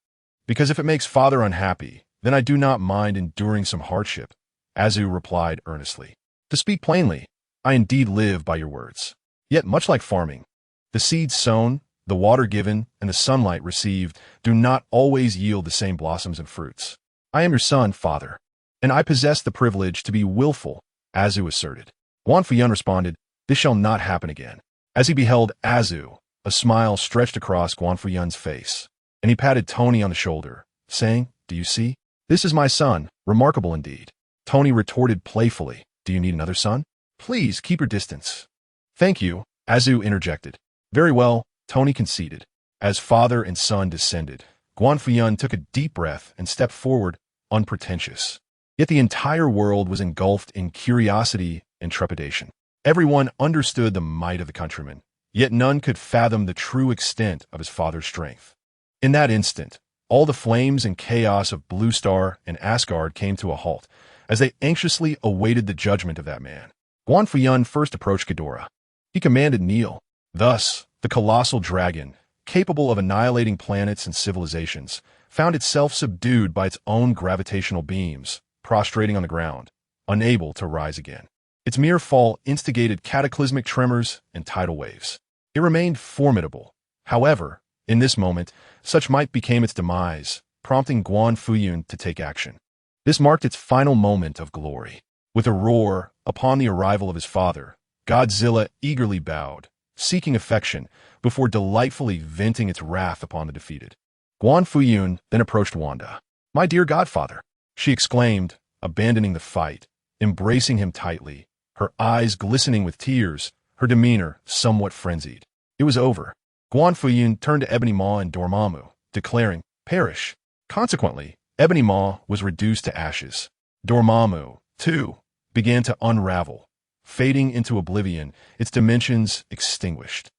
Because if it makes Father unhappy, then I do not mind enduring some hardship, Azu replied earnestly. To speak plainly, I indeed live by your words. Yet much like farming, the seeds sown, the water given, and the sunlight received do not always yield the same blossoms and fruits. I am your son, Father, and I possess the privilege to be willful, Azu asserted. Guan Fuyun responded, This shall not happen again. As he beheld Azu, a smile stretched across Guan Fuyun's face, and he patted Tony on the shoulder, saying, Do you see? This is my son, remarkable indeed. Tony retorted playfully, Do you need another son? Please keep your distance. Thank you, Azu interjected. Very well, Tony conceded. As father and son descended, Guan Fuyun took a deep breath and stepped forward, unpretentious. Yet the entire world was engulfed in curiosity and trepidation. Everyone understood the might of the countryman, yet none could fathom the true extent of his father's strength. In that instant, all the flames and chaos of Blue Star and Asgard came to a halt, as they anxiously awaited the judgment of that man. Guan Fuyun first approached Ghidorah. He commanded kneel. Thus, the colossal dragon, capable of annihilating planets and civilizations, found itself subdued by its own gravitational beams, prostrating on the ground, unable to rise again. Its mere fall instigated cataclysmic tremors and tidal waves. It remained formidable. However, in this moment, such might became its demise, prompting Guan Fuyun to take action. This marked its final moment of glory. With a roar, upon the arrival of his father, Godzilla eagerly bowed, seeking affection, before delightfully venting its wrath upon the defeated. Guan Fuyun then approached Wanda. My dear godfather, she exclaimed, abandoning the fight, embracing him tightly, her eyes glistening with tears, her demeanor somewhat frenzied. It was over. Guan Fuyun turned to Ebony Maw and Dormammu, declaring, Perish. Consequently, Ebony Maw was reduced to ashes. Dormammu, too, began to unravel, fading into oblivion, its dimensions extinguished.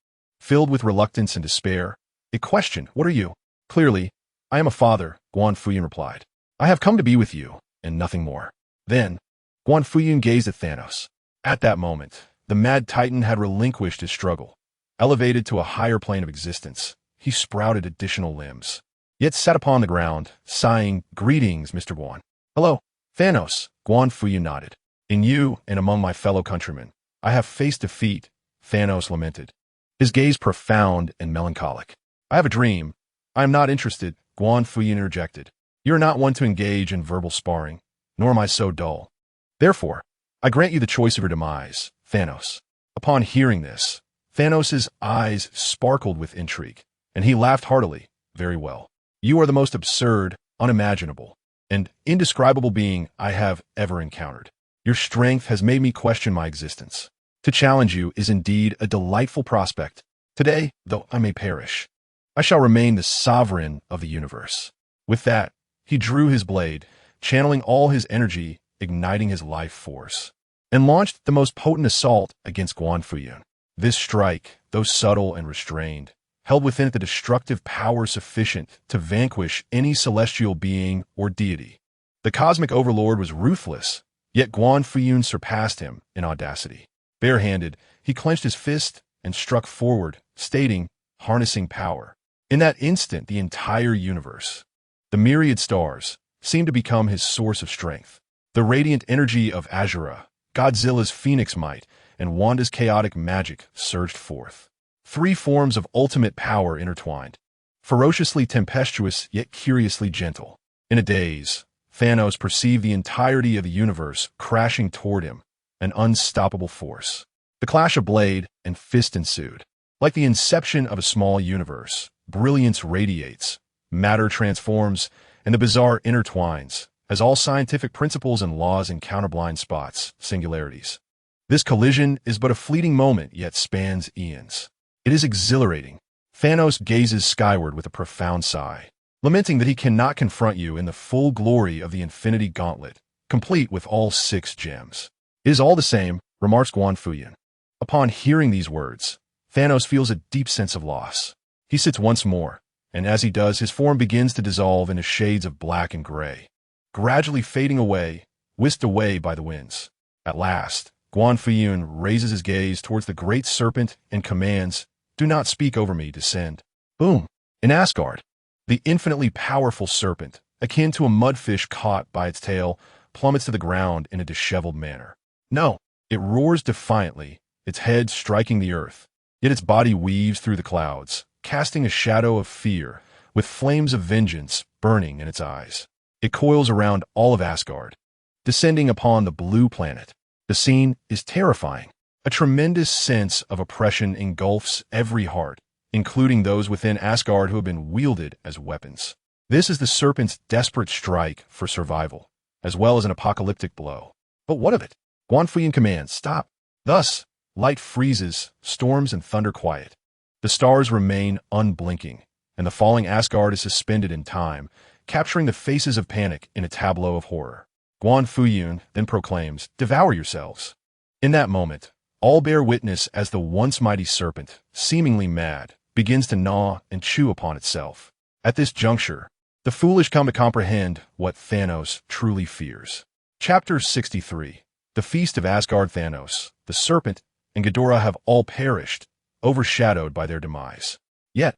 Filled with reluctance and despair, it questioned, What are you? Clearly, I am a father, Guan Fuyun replied. I have come to be with you, and nothing more. Then, Guan Fuyun gazed at Thanos. At that moment, the Mad Titan had relinquished his struggle. Elevated to a higher plane of existence, he sprouted additional limbs, yet sat upon the ground, sighing, Greetings, Mr. Guan. Hello, Thanos, Guan Fuyun nodded. In you and among my fellow countrymen, I have faced defeat, Thanos lamented, his gaze profound and melancholic. I have a dream. I am not interested, Guan Fuyun interjected. You are not one to engage in verbal sparring, nor am I so dull. Therefore, I grant you the choice of your demise, Thanos. Upon hearing this, Thanos' eyes sparkled with intrigue, and he laughed heartily. Very well. You are the most absurd, unimaginable, and indescribable being I have ever encountered. Your strength has made me question my existence. To challenge you is indeed a delightful prospect. Today, though I may perish, I shall remain the sovereign of the universe. With that, he drew his blade, channeling all his energy, igniting his life force, and launched the most potent assault against Guan Fuyun. This strike, though subtle and restrained, held within it the destructive power sufficient to vanquish any celestial being or deity. The cosmic overlord was ruthless, yet Guan Fuyun surpassed him in audacity. Barehanded, he clenched his fist and struck forward, stating, harnessing power. In that instant, the entire universe, the myriad stars, seemed to become his source of strength. The radiant energy of Azura, Godzilla's phoenix might, and Wanda's chaotic magic surged forth. Three forms of ultimate power intertwined, ferociously tempestuous yet curiously gentle. In a daze, Thanos perceived the entirety of the universe crashing toward him, an unstoppable force. The clash of blade and fist ensued. Like the inception of a small universe, brilliance radiates, matter transforms, and the bizarre intertwines, as all scientific principles and laws encounter blind spots, singularities. This collision is but a fleeting moment, yet spans eons. It is exhilarating. Thanos gazes skyward with a profound sigh, lamenting that he cannot confront you in the full glory of the Infinity Gauntlet, complete with all 6 gems. It is all the same, remarks Guan Fuyun. Upon hearing these words, Thanos feels a deep sense of loss. He sits once more, and as he does, his form begins to dissolve into shades of black and gray, gradually fading away, whisked away by the winds. At last, Guan Fuyun raises his gaze towards the great serpent and commands, "Do not speak over me, descend." Boom. In Asgard, the infinitely powerful serpent, akin to a mudfish caught by its tail, plummets to the ground in a disheveled manner. No, it roars defiantly, its head striking the earth, yet its body weaves through the clouds, casting a shadow of fear, with flames of vengeance burning in its eyes. It coils around all of Asgard, descending upon the blue planet. The scene is terrifying. A tremendous sense of oppression engulfs every heart, including those within Asgard who have been wielded as weapons. This is the serpent's desperate strike for survival, as well as an apocalyptic blow. But what of it? Guan Fuyun commands, "Stop." Thus, light freezes, storms and thunder quiet. The stars remain unblinking, and the falling Asgard is suspended in time, capturing the faces of panic in a tableau of horror. Guan Fuyun then proclaims, "Devour yourselves." In that moment, all bear witness as the once mighty serpent, seemingly mad, begins to gnaw and chew upon itself. At this juncture, the foolish come to comprehend what Thanos truly fears. Chapter 63. The Feast of Asgard. Thanos, the serpent, and Ghidorah have all perished, overshadowed by their demise. Yet,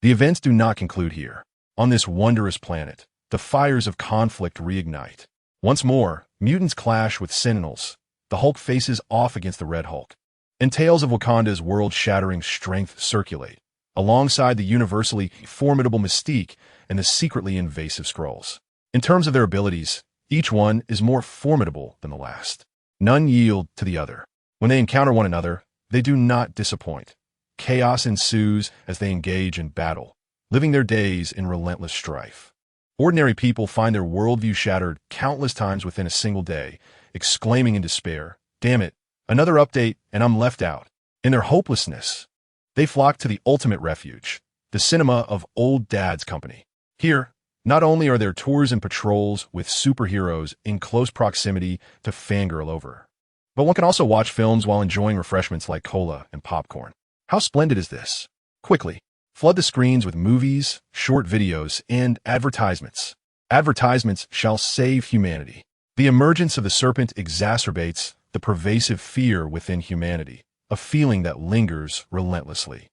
the events do not conclude here. On this wondrous planet, the fires of conflict reignite. Once more, mutants clash with Sentinels. The Hulk faces off against the Red Hulk. And tales of Wakanda's world-shattering strength circulate, alongside the universally formidable Mystique and the secretly invasive Skrulls. In terms of their abilities, each one is more formidable than the last. None yield to the other. When they encounter one another, they do not disappoint. Chaos ensues as they engage in battle, living their days in relentless strife. Ordinary people find their worldview shattered countless times within a single day, exclaiming in despair, "Damn it, another update and I'm left out." In their hopelessness, they flock to the ultimate refuge, the cinema of Old Dad's company. Here, not only are there tours and patrols with superheroes in close proximity to fangirl over, but one can also watch films while enjoying refreshments like cola and popcorn. How splendid is this? Quickly, flood the screens with movies, short videos, and advertisements. Advertisements shall save humanity. The emergence of the serpent exacerbates the pervasive fear within humanity, a feeling that lingers relentlessly.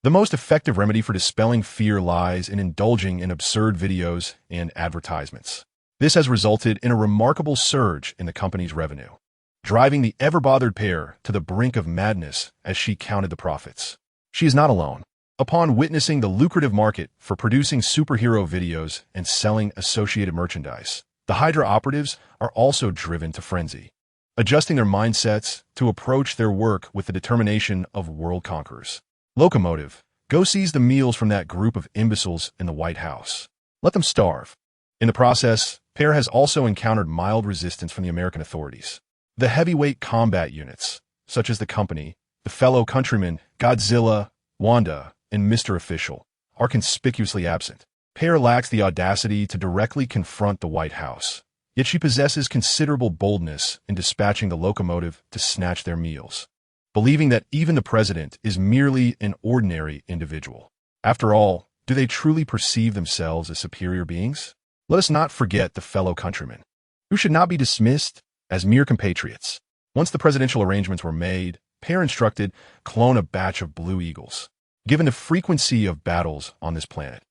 The most effective remedy for dispelling fear lies in indulging in absurd videos and advertisements. This has resulted in a remarkable surge in the company's revenue, driving the ever-bothered pair to the brink of madness as she counted the profits. She is not alone. Upon witnessing the lucrative market for producing superhero videos and selling associated merchandise, the Hydra operatives are also driven to frenzy, adjusting their mindsets to approach their work with the determination of world conquerors. Locomotive, go seize the meals from that group of imbeciles in the White House. Let them starve. In the process, Pear has also encountered mild resistance from the American authorities. The heavyweight combat units, such as the Company, the Fellow Countrymen, Godzilla, Wanda, and Mr. Official, are conspicuously absent. Pear lacks the audacity to directly confront the White House, yet she possesses considerable boldness in dispatching the locomotive to snatch their meals, believing that even the president is merely an ordinary individual. After all, do they truly perceive themselves as superior beings? Let us not forget the Fellow Countrymen, who should not be dismissed as mere compatriots. Once the presidential arrangements were made, Pear instructed, clone a batch of Blue Eagles. Given the frequency of battles on this planet,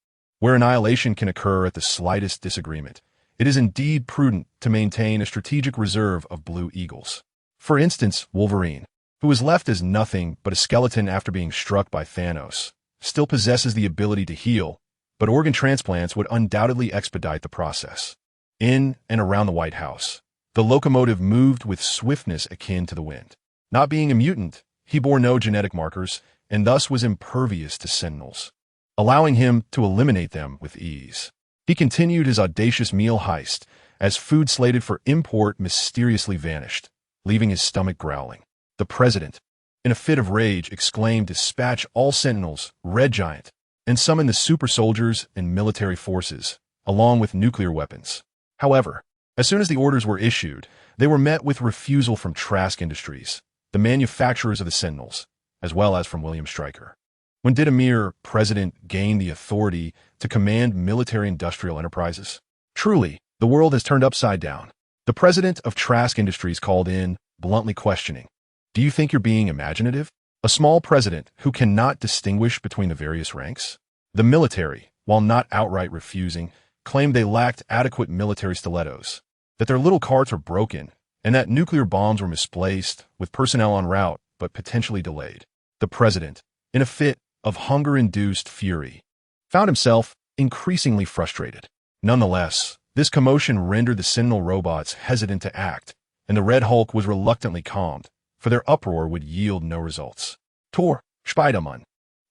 where annihilation can occur at the slightest disagreement, it is indeed prudent to maintain a strategic reserve of Blue Eagles. For instance, Wolverine, who was left as nothing but a skeleton after being struck by Thanos, still possesses the ability to heal, but organ transplants would undoubtedly expedite the process. In and around the White House, the locomotive moved with swiftness akin to the wind. Not being a mutant, he bore no genetic markers, and thus was impervious to Sentinels, allowing him to eliminate them with ease. He continued his audacious meal heist as food slated for import mysteriously vanished, leaving his stomach growling. The president, in a fit of rage, exclaimed, "Dispatch all Sentinels, Red Giant," and summoned the super soldiers and military forces, along with nuclear weapons. However, as soon as the orders were issued, they were met with refusal from Trask Industries, the manufacturers of the Sentinels, as well as from William Stryker. When did a mere president gain the authority to command military-industrial enterprises? Truly, the world has turned upside down. The president of Trask Industries called in bluntly questioning, "Do you think you're being imaginative?" A small president who cannot distinguish between the various ranks? The military, while not outright refusing, claimed they lacked adequate military stilettos, that their little carts were broken, and that nuclear bombs were misplaced, with personnel en route but potentially delayed. The president, in a fit of hunger-induced fury, found himself increasingly frustrated. Nonetheless, this commotion rendered the Sentinel robots hesitant to act, and the Red Hulk was reluctantly calmed, for their uproar would yield no results. Tor, Spider-Man,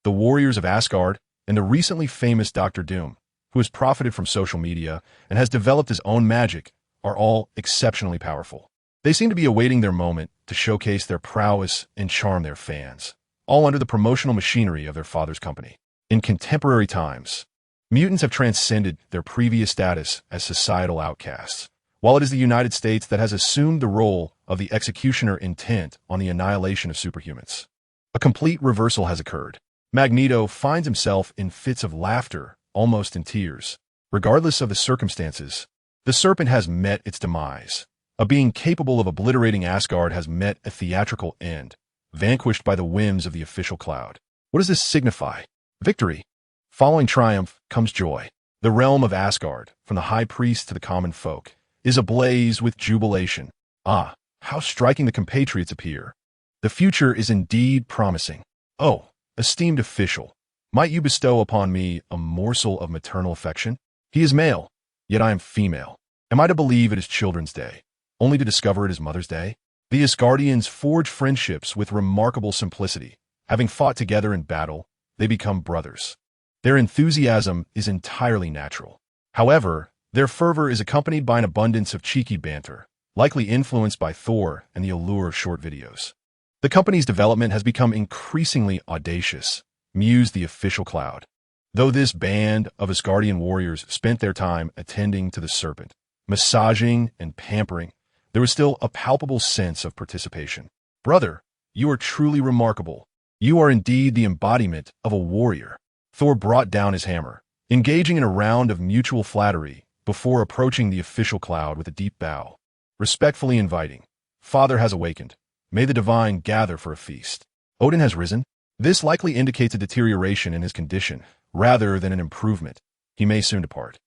the warriors of Asgard, and the recently famous Dr. Doom, who has profited from social media and has developed his own magic, are all exceptionally powerful. They seem to be awaiting their moment to showcase their prowess and charm their fans, all under the promotional machinery of their father's company. In contemporary times, mutants have transcended their previous status as societal outcasts, while it is the United States that has assumed the role of the executioner intent on the annihilation of superhumans. A complete reversal has occurred. Magneto finds himself in fits of laughter, almost in tears. Regardless of the circumstances, the Serpent has met its demise. A being capable of obliterating Asgard has met a theatrical end, vanquished by the whims of the official cloud. What does this signify? Victory. Following triumph comes joy. The realm of Asgard, from the high priest to the common folk, is ablaze with jubilation. Ah, how striking the compatriots appear. The future is indeed promising. Oh, esteemed official, might you bestow upon me a morsel of maternal affection? He is male, yet I am female. Am I to believe it is Children's Day, only to discover it is Mother's Day? The Asgardians forge friendships with remarkable simplicity. Having fought together in battle, they become brothers. Their enthusiasm is entirely natural. However, their fervor is accompanied by an abundance of cheeky banter, likely influenced by Thor and the allure of short videos. The company's development has become increasingly audacious, mused the official cloud. Though this band of Asgardian warriors spent their time attending to the Serpent, massaging and pampering, there was still a palpable sense of participation. Brother, you are truly remarkable. You are indeed the embodiment of a warrior. Thor brought down his hammer, engaging in a round of mutual flattery before approaching the official cloud with a deep bow. Respectfully inviting, Father has awakened. May the divine gather for a feast. Odin has risen. This likely indicates a deterioration in his condition, rather than an improvement. He may soon depart.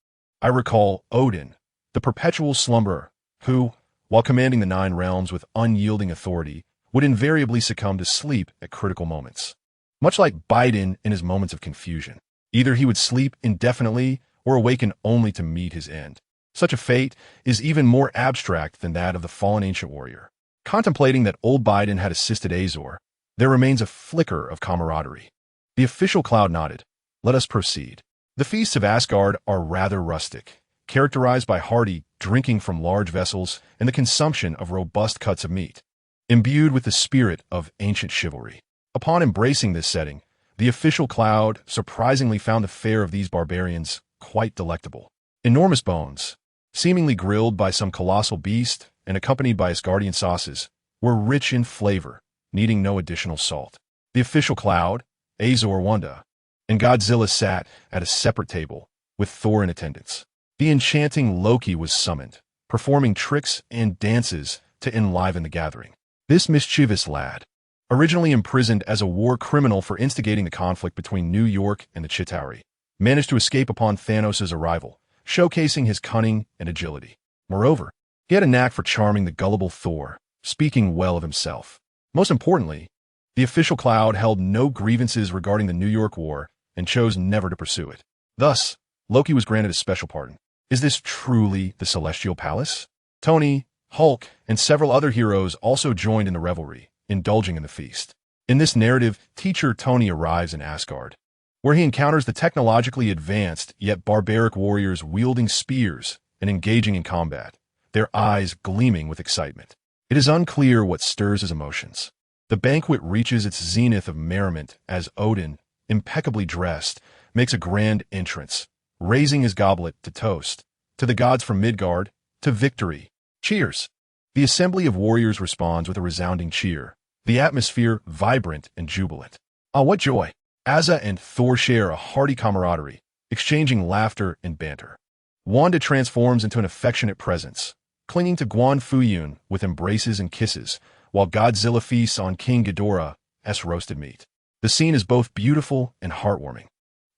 I recall Odin, the perpetual slumberer, who, while commanding the 9 realms with unyielding authority, would invariably succumb to sleep at critical moments. Much like Biden in his moments of confusion. Either he would sleep indefinitely or awaken only to meet his end. Such a fate is even more abstract than that of the fallen ancient warrior. Contemplating that old Biden had assisted Azor, there remains a flicker of camaraderie. The official cloud nodded. Let us proceed. The feasts of Asgard are rather rustic, characterized by hearty drinking from large vessels and the consumption of robust cuts of meat, imbued with the spirit of ancient chivalry. Upon embracing this setting, the official cloud surprisingly found the fare of these barbarians quite delectable. Enormous bones, seemingly grilled by some colossal beast and accompanied by Asgardian sauces, were rich in flavor, needing no additional salt. The official cloud, Azor Wanda, and Godzilla sat at a separate table, with Thor in attendance. The enchanting Loki was summoned, performing tricks and dances to enliven the gathering. This mischievous lad, originally imprisoned as a war criminal for instigating the conflict between New York and the Chitauri, managed to escape upon Thanos' arrival, showcasing his cunning and agility. Moreover, he had a knack for charming the gullible Thor, speaking well of himself. Most importantly, the official cloud held no grievances regarding the New York War and chose never to pursue it. Thus, Loki was granted a special pardon. Is this truly the Celestial Palace? Tony, Hulk, and several other heroes also joined in the revelry, indulging in the feast. In this narrative, teacher Tony arrives in Asgard, where he encounters the technologically advanced yet barbaric warriors wielding spears and engaging in combat, their eyes gleaming with excitement. It is unclear what stirs his emotions. The banquet reaches its zenith of merriment as Odin, impeccably dressed, makes a grand entrance, raising his goblet to toast, to the gods from Midgard, to victory. Cheers! The assembly of warriors responds with a resounding cheer, the atmosphere vibrant and jubilant. Ah, what joy! Asa and Thor share a hearty camaraderie, exchanging laughter and banter. Wanda transforms into an affectionate presence, clinging to Guan Fuyun with embraces and kisses, while Godzilla feasts on King Ghidorah's roasted meat. The scene is both beautiful and heartwarming.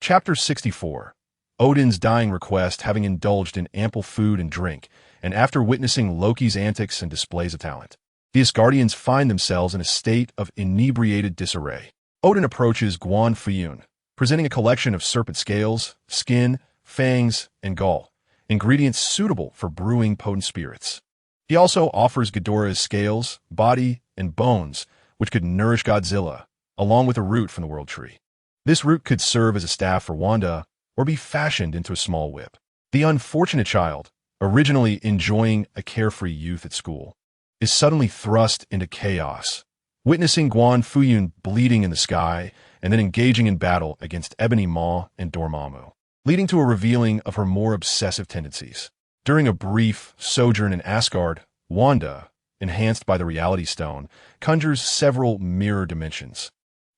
Chapter 64. Odin's dying request. Having indulged in ample food and drink, and after witnessing Loki's antics and displays of talent, the Asgardians find themselves in a state of inebriated disarray. Odin approaches Guan Fuyun, presenting a collection of serpent scales, skin, fangs, and gall, ingredients suitable for brewing potent spirits. He also offers Ghidorah's scales, body, and bones, which could nourish Godzilla, along with a root from the World Tree. This root could serve as a staff for Wanda, or be fashioned into a small whip. The unfortunate child, originally enjoying a carefree youth at school, is suddenly thrust into chaos, witnessing Guan Fuyun bleeding in the sky and then engaging in battle against Ebony Maw and Dormammu, leading to a revealing of her more obsessive tendencies. During a brief sojourn in Asgard, Wanda, enhanced by the Reality Stone, conjures several mirror dimensions,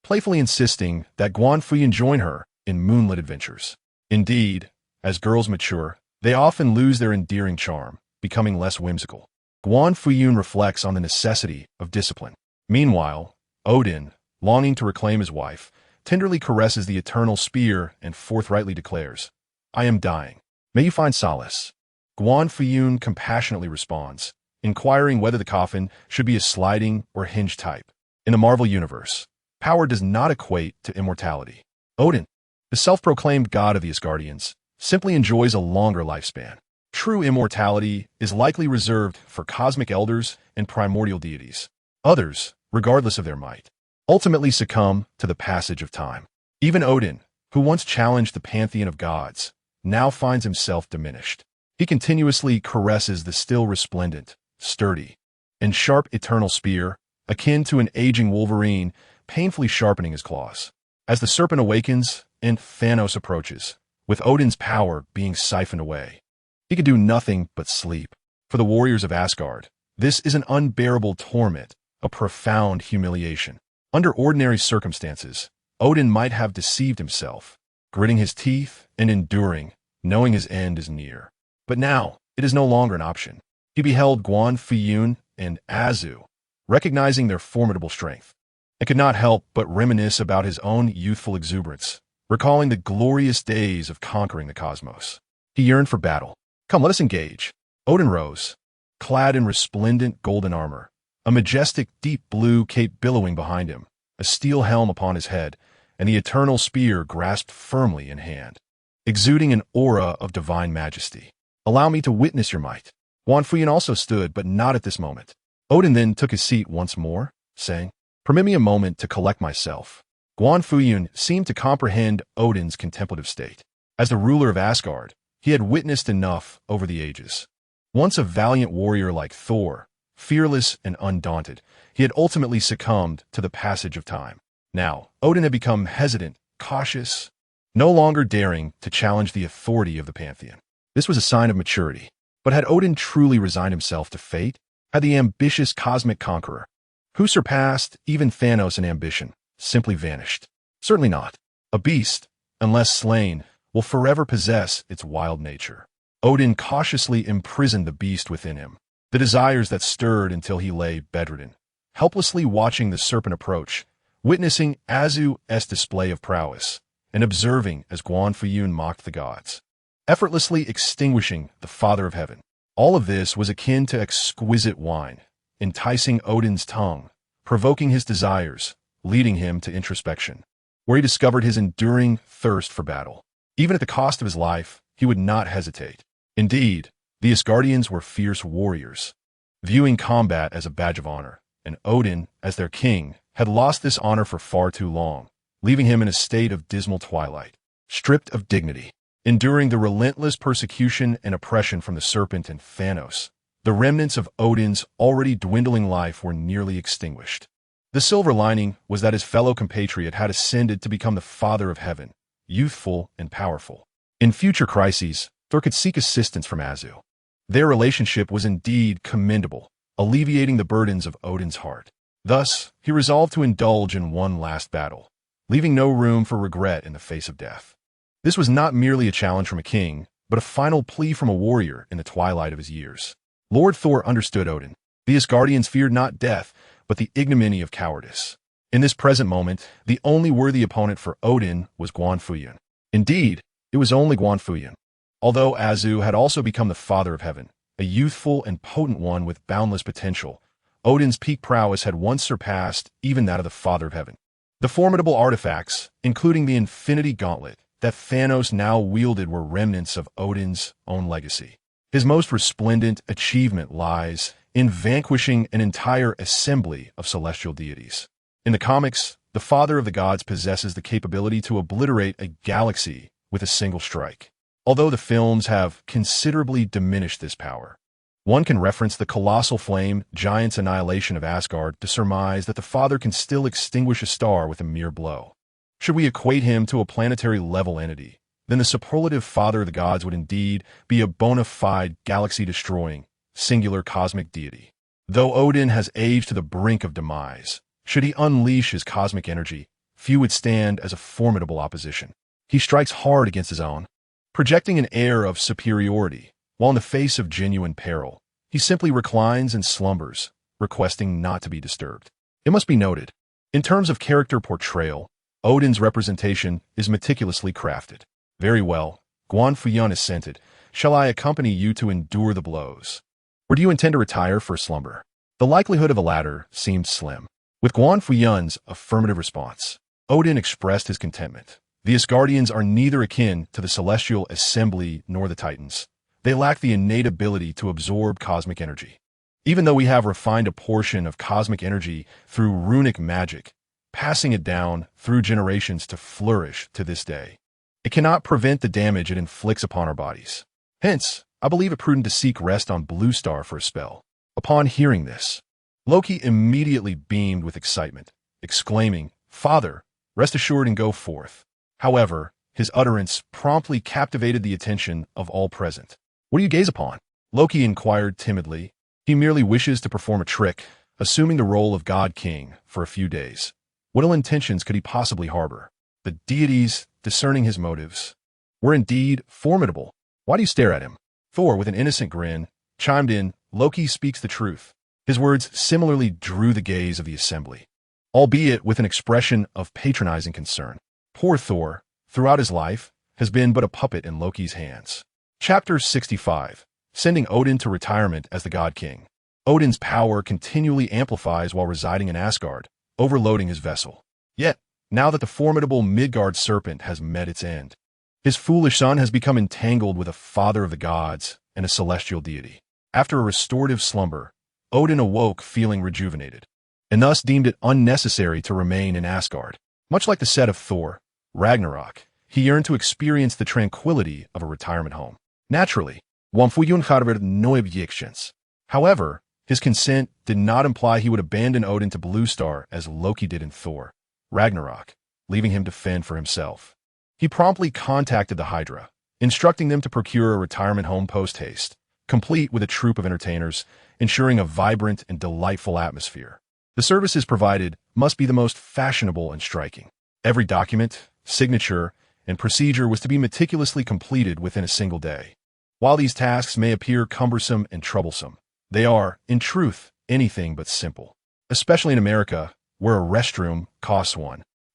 playfully insisting that Guan Fuyun join her in moonlit adventures. Indeed, as girls mature, they often lose their endearing charm, becoming less whimsical. Guan Fuyun reflects on the necessity of discipline. Meanwhile, Odin, longing to reclaim his wife, tenderly caresses the eternal spear and forthrightly declares, "I am dying. May you find solace." Guan Fuyun compassionately responds, inquiring whether the coffin should be a sliding or hinge type. In the Marvel Universe, power does not equate to immortality. Odin, the self-proclaimed god of the Asgardians, simply enjoys a longer lifespan. True immortality is likely reserved for cosmic elders and primordial deities. Others, regardless of their might, ultimately succumb to the passage of time. Even Odin, who once challenged the pantheon of gods, now finds himself diminished. He continuously caresses the still resplendent, sturdy, and sharp eternal spear, akin to an aging Wolverine, painfully sharpening his claws. As the serpent awakens and Thanos approaches, with Odin's power being siphoned away, he can do nothing but sleep. For the warriors of Asgard, this is an unbearable torment, a profound humiliation. Under ordinary circumstances, Odin might have deceived himself, gritting his teeth and enduring, knowing his end is near. But now, it is no longer an option. He beheld Guan Fuyun and Azu, recognizing their formidable strength, and could not help but reminisce about his own youthful exuberance, recalling the glorious days of conquering the cosmos. He yearned for battle. "Come, let us engage." Odin rose, clad in resplendent golden armor, a majestic deep blue cape billowing behind him, a steel helm upon his head, and the eternal spear grasped firmly in hand, exuding an aura of divine majesty. "Allow me to witness your might." Guan Fuyun also stood, but not at this moment. Odin then took his seat once more, saying, "Permit me a moment to collect myself." Guan Fuyun seemed to comprehend Odin's contemplative state. As the ruler of Asgard, he had witnessed enough over the ages. Once a valiant warrior like Thor, fearless and undaunted, he had ultimately succumbed to the passage of time. Now, Odin had become hesitant, cautious, no longer daring to challenge the authority of the pantheon. This was a sign of maturity. But had Odin truly resigned himself to fate? Had the ambitious cosmic conqueror, who surpassed even Thanos in ambition, simply vanished? Certainly not. A beast, unless slain, will forever possess its wild nature. Odin cautiously imprisoned the beast within him, the desires that stirred until he lay bedridden, helplessly watching the serpent approach, witnessing Azu's display of prowess, and observing as Guan Fuyun mocked the gods, effortlessly extinguishing the Father of Heaven. All of this was akin to exquisite wine, enticing Odin's tongue, provoking his desires, leading him to introspection, where he discovered his enduring thirst for battle. Even at the cost of his life, he would not hesitate. Indeed, the Asgardians were fierce warriors, viewing combat as a badge of honor, and Odin, as their king, had lost this honor for far too long, leaving him in a state of dismal twilight, stripped of dignity. Enduring the relentless persecution and oppression from the serpent and Thanos, the remnants of Odin's already dwindling life were nearly extinguished. The silver lining was that his fellow compatriot had ascended to become the Father of Heaven, youthful and powerful. In future crises, Thor could seek assistance from Azu. Their relationship was indeed commendable, alleviating the burdens of Odin's heart. Thus, he resolved to indulge in one last battle, leaving no room for regret in the face of death. This was not merely a challenge from a king, but a final plea from a warrior in the twilight of his years. Lord Thor understood Odin. The Asgardians feared not death, but the ignominy of cowardice. In this present moment, the only worthy opponent for Odin was Guan Fuyun. Indeed, it was only Guan Fuyun. Although Azu had also become the Father of Heaven, a youthful and potent one with boundless potential, Odin's peak prowess had once surpassed even that of the Father of Heaven. The formidable artifacts, including the Infinity Gauntlet that Thanos now wielded, were remnants of Odin's own legacy. His most resplendent achievement lies in vanquishing an entire assembly of celestial deities. In the comics, the Father of the Gods possesses the capability to obliterate a galaxy with a single strike. Although the films have considerably diminished this power, one can reference the colossal flame giant's annihilation of Asgard to surmise that the Father can still extinguish a star with a mere blow. Should we equate him to a planetary-level entity, then the superlative Father of the Gods would indeed be a bona fide galaxy-destroying, singular cosmic deity. Though Odin has aged to the brink of demise, should he unleash his cosmic energy, few would stand as a formidable opposition. He strikes hard against his own, projecting an air of superiority, while in the face of genuine peril, he simply reclines and slumbers, requesting not to be disturbed. It must be noted, in terms of character portrayal, Odin's representation is meticulously crafted. Very well, Guan Fuyun assented. Shall I accompany you to endure the blows? Or do you intend to retire for a slumber? The likelihood of the latter seemed slim. With Guan Fuyun's affirmative response, Odin expressed his contentment. The Asgardians are neither akin to the Celestial Assembly nor the Titans. They lack the innate ability to absorb cosmic energy. Even though we have refined a portion of cosmic energy through runic magic, passing it down through generations to flourish to this day, it cannot prevent the damage it inflicts upon our bodies. Hence, I believe it prudent to seek rest on Blue Star for a spell. Upon hearing this, Loki immediately beamed with excitement, exclaiming, "Father, rest assured and go forth." However, his utterance promptly captivated the attention of all present. "What do you gaze upon?" Loki inquired timidly. "He merely wishes to perform a trick, assuming the role of God King for a few days. What ill intentions could he possibly harbor?" The deities, discerning his motives, were indeed formidable. "Why do you stare at him?" Thor, with an innocent grin, chimed in, "Loki speaks the truth." His words similarly drew the gaze of the assembly, albeit with an expression of patronizing concern. Poor Thor, throughout his life, has been but a puppet in Loki's hands. Chapter 65. Sending Odin to retirement as the God King. Odin's power continually amplifies while residing in Asgard, overloading his vessel. Yet, now that the formidable Midgard serpent has met its end, his foolish son has become entangled with a Father of the Gods and a celestial deity. After a restorative slumber, Odin awoke feeling rejuvenated, and thus deemed it unnecessary to remain in Asgard. Much like the set of Thor, Ragnarok, he yearned to experience the tranquility of a retirement home. Naturally, Guan Fuyun harbored no objections. However, his consent did not imply he would abandon Odin to Blue Star as Loki did in Thor, Ragnarok, leaving him to fend for himself. He promptly contacted the Hydra, instructing them to procure a retirement home post-haste, complete with a troupe of entertainers, ensuring a vibrant and delightful atmosphere. The services provided must be the most fashionable and striking. Every document, signature, and procedure was to be meticulously completed within a single day. While these tasks may appear cumbersome and troublesome, they are, in truth, anything but simple. Especially in America, where a restroom costs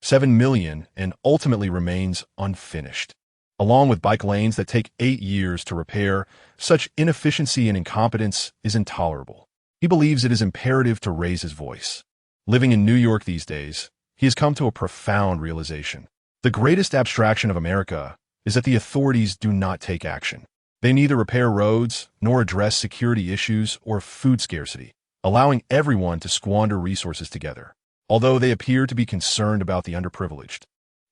$7 million and ultimately remains unfinished. Along with bike lanes that take 8 years to repair, such inefficiency and incompetence is intolerable. He believes it is imperative to raise his voice. Living in New York these days, he has come to a profound realization. The greatest abstraction of America is that the authorities do not take action. They neither repair roads nor address security issues or food scarcity, allowing everyone to squander resources together, although they appear to be concerned about the underprivileged.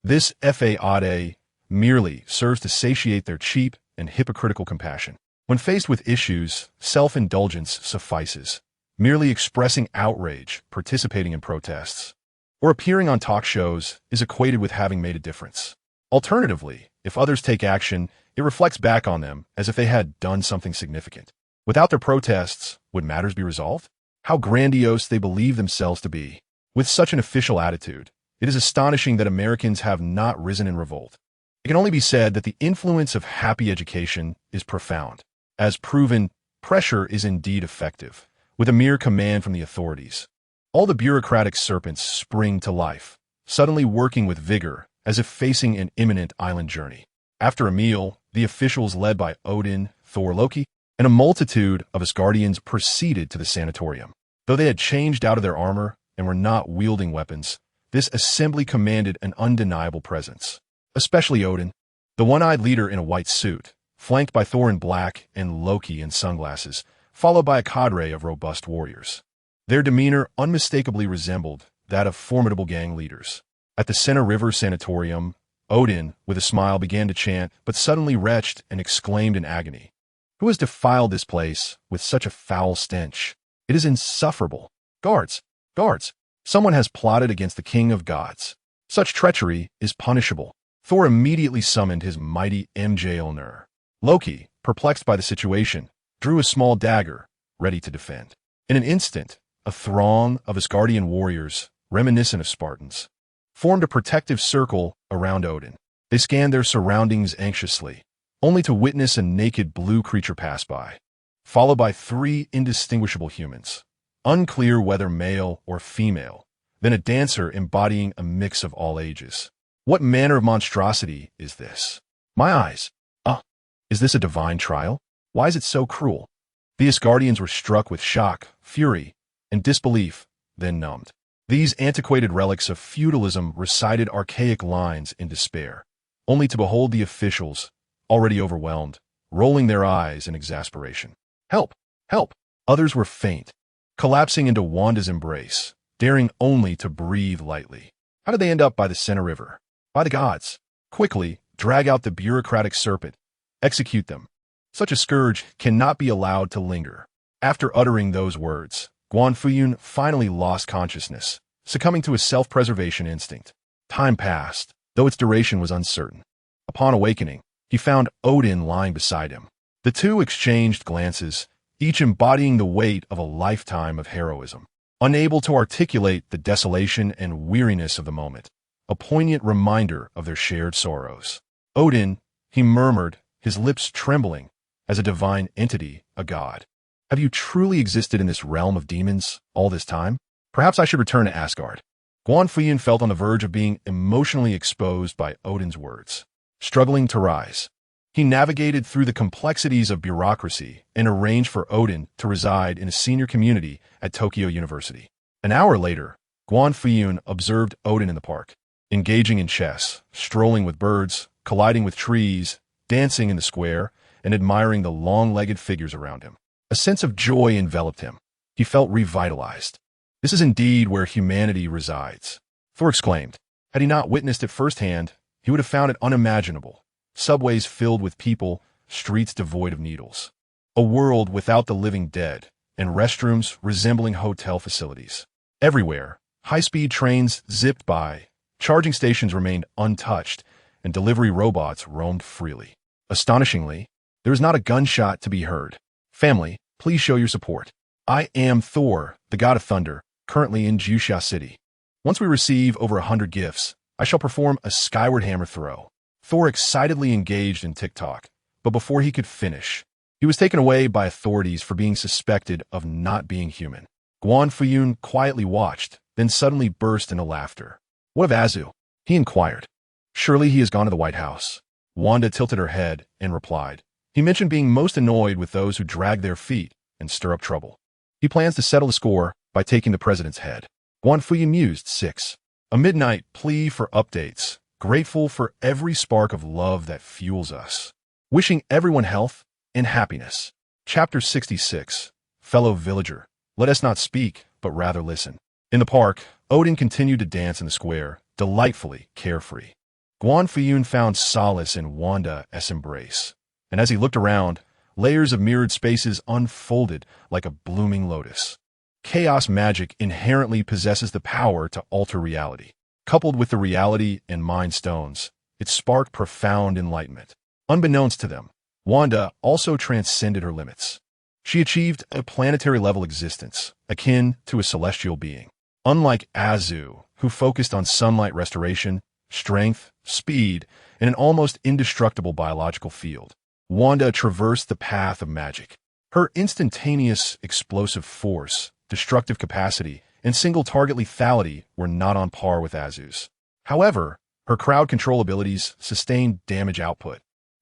This FAAD merely serves to satiate their cheap and hypocritical compassion. When faced with issues, self-indulgence suffices. Merely expressing outrage, participating in protests, or appearing on talk shows is equated with having made a difference. Alternatively, if others take action, it reflects back on them as if they had done something significant. Without their protests, would matters be resolved? How grandiose they believe themselves to be. With such an official attitude, it is astonishing that Americans have not risen in revolt. It can only be said that the influence of happy education is profound, as proven Pressure is indeed effective, with a mere command from the authorities. All the bureaucratic serpents spring to life, suddenly working with vigor, as if facing an imminent island journey. After a meal, the officials led by Odin, Thor, Loki, and a multitude of Asgardians proceeded to the sanatorium. Though they had changed out of their armor and were not wielding weapons, this assembly commanded an undeniable presence. Especially Odin, the one-eyed leader in a white suit, flanked by Thor in black and Loki in sunglasses, followed by a cadre of robust warriors. Their demeanor unmistakably resembled that of formidable gang leaders. At the Center River Sanatorium, Odin, with a smile, began to chant, but suddenly retched and exclaimed in agony, "Who has defiled this place with such a foul stench? It is insufferable. Guards! Guards! Someone has plotted against the king of gods. Such treachery is punishable." Thor immediately summoned his mighty Mjolnir. Loki, perplexed by the situation, drew a small dagger, ready to defend. In an instant, a throng of Asgardian warriors, reminiscent of Spartans, formed a protective circle around Odin. They scanned their surroundings anxiously, only to witness a naked blue creature pass by, followed by 3 indistinguishable humans, unclear whether male or female, then a dancer embodying a mix of all ages. What manner of monstrosity is this? My eyes! Is this a divine trial? Why is it so cruel? The Asgardians were struck with shock, fury, and disbelief, then numbed. These antiquated relics of feudalism recited archaic lines in despair, only to behold the officials, already overwhelmed, rolling their eyes in exasperation. Help! Help! Others were faint, collapsing into Wanda's embrace, daring only to breathe lightly. How did they end up by the Center River? By the gods! Quickly, drag out the bureaucratic serpent. Execute them. Such a scourge cannot be allowed to linger. After uttering those words, Guan Fuyun finally lost consciousness, succumbing to his self-preservation instinct. Time passed, though its duration was uncertain. Upon awakening, he found Odin lying beside him. The two exchanged glances, each embodying the weight of a lifetime of heroism. Unable to articulate the desolation and weariness of the moment, a poignant reminder of their shared sorrows. Odin, he murmured, his lips trembling, as a divine entity, a god. Have you truly existed in this realm of demons all this time? Perhaps I should return to Asgard. Guan Fuyun felt on the verge of being emotionally exposed by Odin's words. Struggling to rise, he navigated through the complexities of bureaucracy and arranged for Odin to reside in a senior community at Tokyo University. An hour later, Guan Fuyun observed Odin in the park, engaging in chess, strolling with birds, colliding with trees, dancing in the square, and admiring the long-legged figures around him. A sense of joy enveloped him. He felt revitalized. This is indeed where humanity resides, Thor exclaimed. Had he not witnessed it firsthand, he would have found it unimaginable. Subways filled with people, streets devoid of needles. A world without the living dead, and restrooms resembling hotel facilities. Everywhere, high-speed trains zipped by, charging stations remained untouched, and delivery robots roamed freely. Astonishingly, there is not a gunshot to be heard. Family, please show your support. I am Thor, the god of thunder, currently in Jusha City. Once we receive over 100 gifts, I shall perform a skyward hammer throw. Thor excitedly engaged in TikTok, but before he could finish, he was taken away by authorities for being suspected of not being human. Guan Fuyun quietly watched, then suddenly burst into laughter. What of Azu? He inquired. Surely he has gone to the White House. Wanda tilted her head and replied. He mentioned being most annoyed with those who drag their feet and stir up trouble. He plans to settle the score by taking the president's head. Guan Fuyun mused. 6. A midnight plea for updates, grateful for every spark of love that fuels us. Wishing everyone health and happiness. Chapter 66. Fellow villager, let us not speak, but rather listen. In the park, Odin continued to dance in the square, delightfully carefree. Guan Fuyun found solace in Wanda's embrace, and as he looked around, layers of mirrored spaces unfolded like a blooming lotus. Chaos magic inherently possesses the power to alter reality. Coupled with the reality and mind stones, it sparked profound enlightenment. Unbeknownst to them, Wanda also transcended her limits. She achieved a planetary-level existence, akin to a celestial being. Unlike Azu, who focused on sunlight restoration, strength, speed, and an almost indestructible biological field, Wanda traversed the path of magic. Her instantaneous explosive force, destructive capacity, and single-target lethality were not on par with Azu's. However, her crowd control abilities sustained damage output,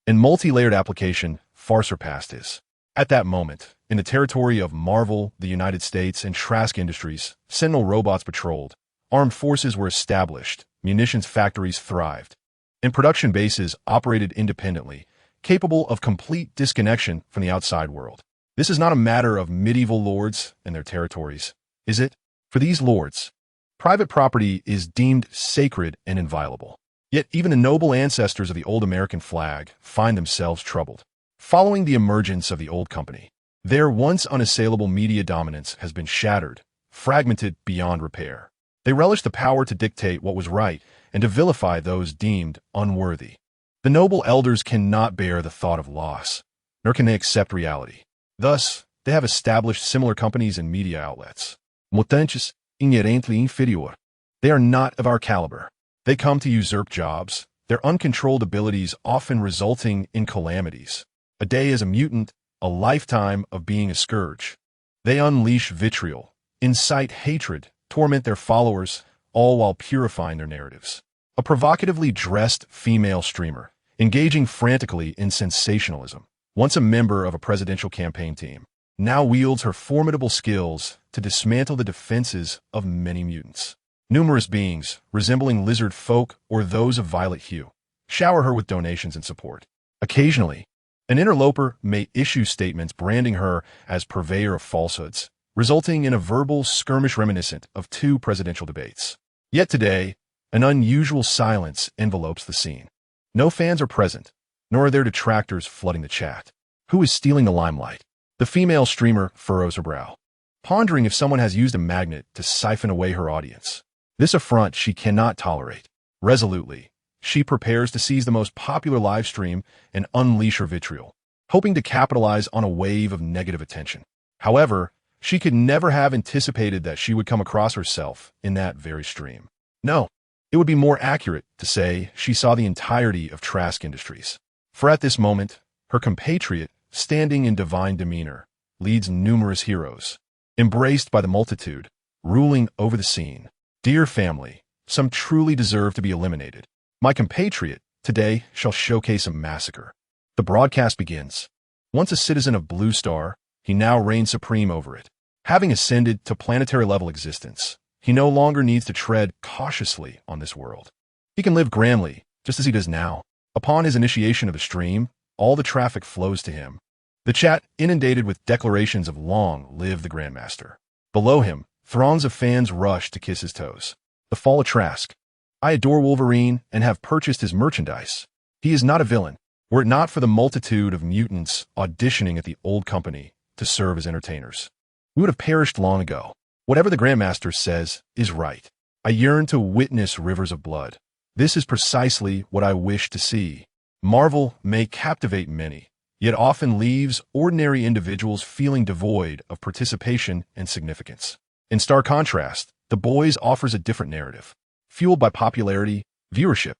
and multi-layered application far surpassed his. At that moment, in the territory of Marvel, the United States, and Trask Industries, Sentinel robots patrolled, armed forces were established, munitions factories thrived, and production bases operated independently, capable of complete disconnection from the outside world. This is not a matter of medieval lords and their territories, is it? For these lords, private property is deemed sacred and inviolable. Yet even the noble ancestors of the old American flag find themselves troubled. Following the emergence of the old company, their once unassailable media dominance has been shattered, fragmented beyond repair. They relish the power to dictate what was right and to vilify those deemed unworthy. The noble elders cannot bear the thought of loss, nor can they accept reality. Thus, they have established similar companies and media outlets. Mutantes inherently inferior. They are not of our caliber. They come to usurp jobs, their uncontrolled abilities often resulting in calamities. A day as a mutant, a lifetime of being a scourge. They unleash vitriol, incite hatred, torment their followers, all while purifying their narratives. A provocatively dressed female streamer, engaging frantically in sensationalism, once a member of a presidential campaign team, now wields her formidable skills to dismantle the defenses of many mutants. Numerous beings, resembling lizard folk or those of violet hue, shower her with donations and support. Occasionally, an interloper may issue statements branding her as purveyor of falsehoods, resulting in a verbal skirmish reminiscent of 2 presidential debates. Yet today, an unusual silence envelopes the scene. No fans are present, nor are there detractors flooding the chat. Who is stealing the limelight? The female streamer furrows her brow, pondering if someone has used a magnet to siphon away her audience. This affront she cannot tolerate. Resolutely, she prepares to seize the most popular live stream and unleash her vitriol, hoping to capitalize on a wave of negative attention. However, she could never have anticipated that she would come across herself in that very stream. No, it would be more accurate to say she saw the entirety of Trask Industries. For at this moment, her compatriot, standing in divine demeanor, leads numerous heroes, embraced by the multitude, ruling over the scene. Dear family, some truly deserve to be eliminated. My compatriot today shall showcase a massacre. The broadcast begins. Once a citizen of Blue Star, he now reigns supreme over it. Having ascended to planetary-level existence, he no longer needs to tread cautiously on this world. He can live grandly, just as he does now. Upon his initiation of the stream, all the traffic flows to him. The chat inundated with declarations of long live the Grandmaster. Below him, throngs of fans rush to kiss his toes. The fall of Trask. I adore Wolverine and have purchased his merchandise. He is not a villain, were it not for the multitude of mutants auditioning at the old company to serve as entertainers. We would have perished long ago. Whatever the Grandmaster says is right. I yearn to witness rivers of blood. This is precisely what I wish to see. Marvel may captivate many, yet often leaves ordinary individuals feeling devoid of participation and significance. In stark contrast, The Boys offers a different narrative. Fueled by popularity, viewership,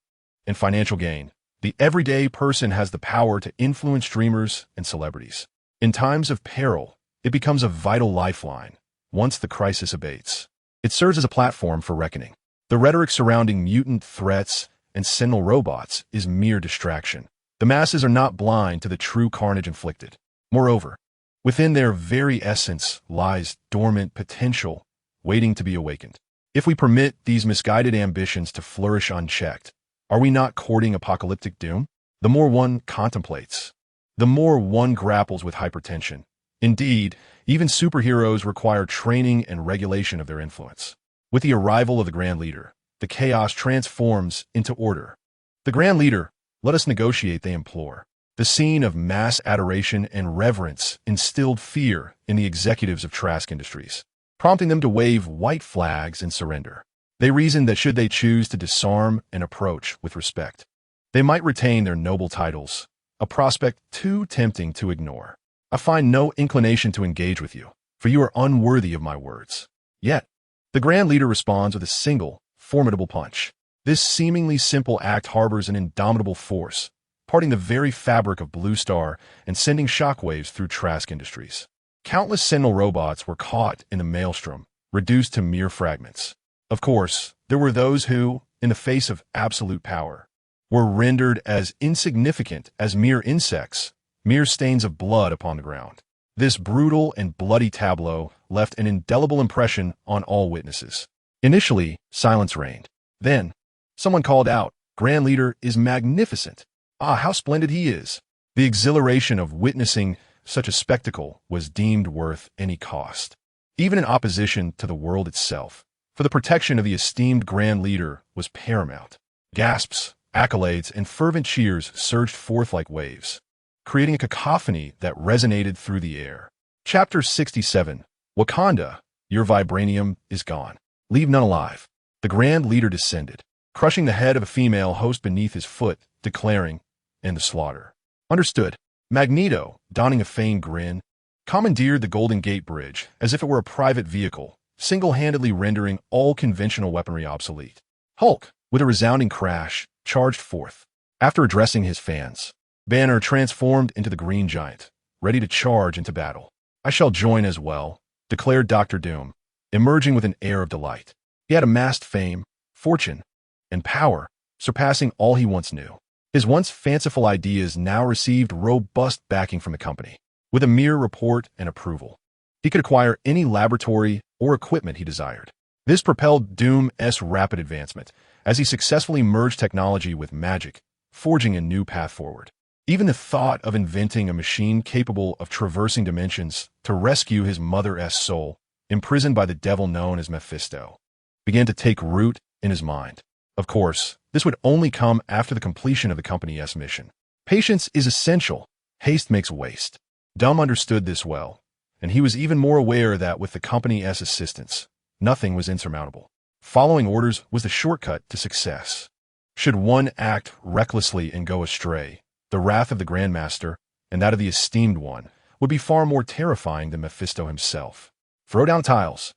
and financial gain, the everyday person has the power to influence streamers and celebrities. In times of peril, it becomes a vital lifeline. Once the crisis abates, it serves as a platform for reckoning. The rhetoric surrounding mutant threats and sentinel robots is mere distraction. The masses are not blind to the true carnage inflicted. Moreover, within their very essence lies dormant potential waiting to be awakened. If we permit these misguided ambitions to flourish unchecked, are we not courting apocalyptic doom? The more one contemplates, the more one grapples with hypertension. Indeed, even superheroes require training and regulation of their influence. With the arrival of the Grand Leader, the chaos transforms into order. The Grand Leader, let us negotiate, they implore. The scene of mass adoration and reverence instilled fear in the executives of Trask Industries, prompting them to wave white flags and surrender. They reasoned that should they choose to disarm and approach with respect, they might retain their noble titles, a prospect too tempting to ignore. I find no inclination to engage with you, for you are unworthy of my words. Yet, the Grand Leader responds with a single, formidable punch. This seemingly simple act harbors an indomitable force, parting the very fabric of Blue Star and sending shockwaves through Trask Industries. Countless Sentinel robots were caught in the maelstrom, reduced to mere fragments. Of course, there were those who, in the face of absolute power, were rendered as insignificant as mere insects, mere stains of blood upon the ground. This brutal and bloody tableau left an indelible impression on all witnesses. Initially, silence reigned. Then, someone called out, "Grand Leader is magnificent. Ah, how splendid he is." The exhilaration of witnessing such a spectacle was deemed worth any cost, even in opposition to the world itself, for the protection of the esteemed Grand Leader was paramount. Gasps, accolades, and fervent cheers surged forth like waves, creating a cacophony that resonated through the air. Chapter 67. Wakanda, your vibranium is gone. Leave none alive. The Grand Leader descended, crushing the head of a female host beneath his foot, declaring, "End the slaughter." Understood. Magneto, donning a feigned grin, commandeered the Golden Gate Bridge as if it were a private vehicle, single-handedly rendering all conventional weaponry obsolete. Hulk, with a resounding crash, charged forth. After addressing his fans, Banner transformed into the Green Giant, ready to charge into battle. "I shall join as well," declared Dr. Doom, emerging with an air of delight. He had amassed fame, fortune, and power, surpassing all he once knew. His once fanciful ideas now received robust backing from the company. With a mere report and approval, he could acquire any laboratory or equipment he desired. This propelled Doom's rapid advancement, as he successfully merged technology with magic, forging a new path forward. Even the thought of inventing a machine capable of traversing dimensions to rescue his mother's soul, imprisoned by the devil known as Mephisto, began to take root in his mind. Of course, this would only come after the completion of the company's mission. Patience is essential. Haste makes waste. Doom understood this well, and he was even more aware that with the company's assistance, nothing was insurmountable. Following orders was the shortcut to success. Should one act recklessly and go astray, the wrath of the Grandmaster and that of the Esteemed One would be far more terrifying than Mephisto himself. "Throw down tiles,"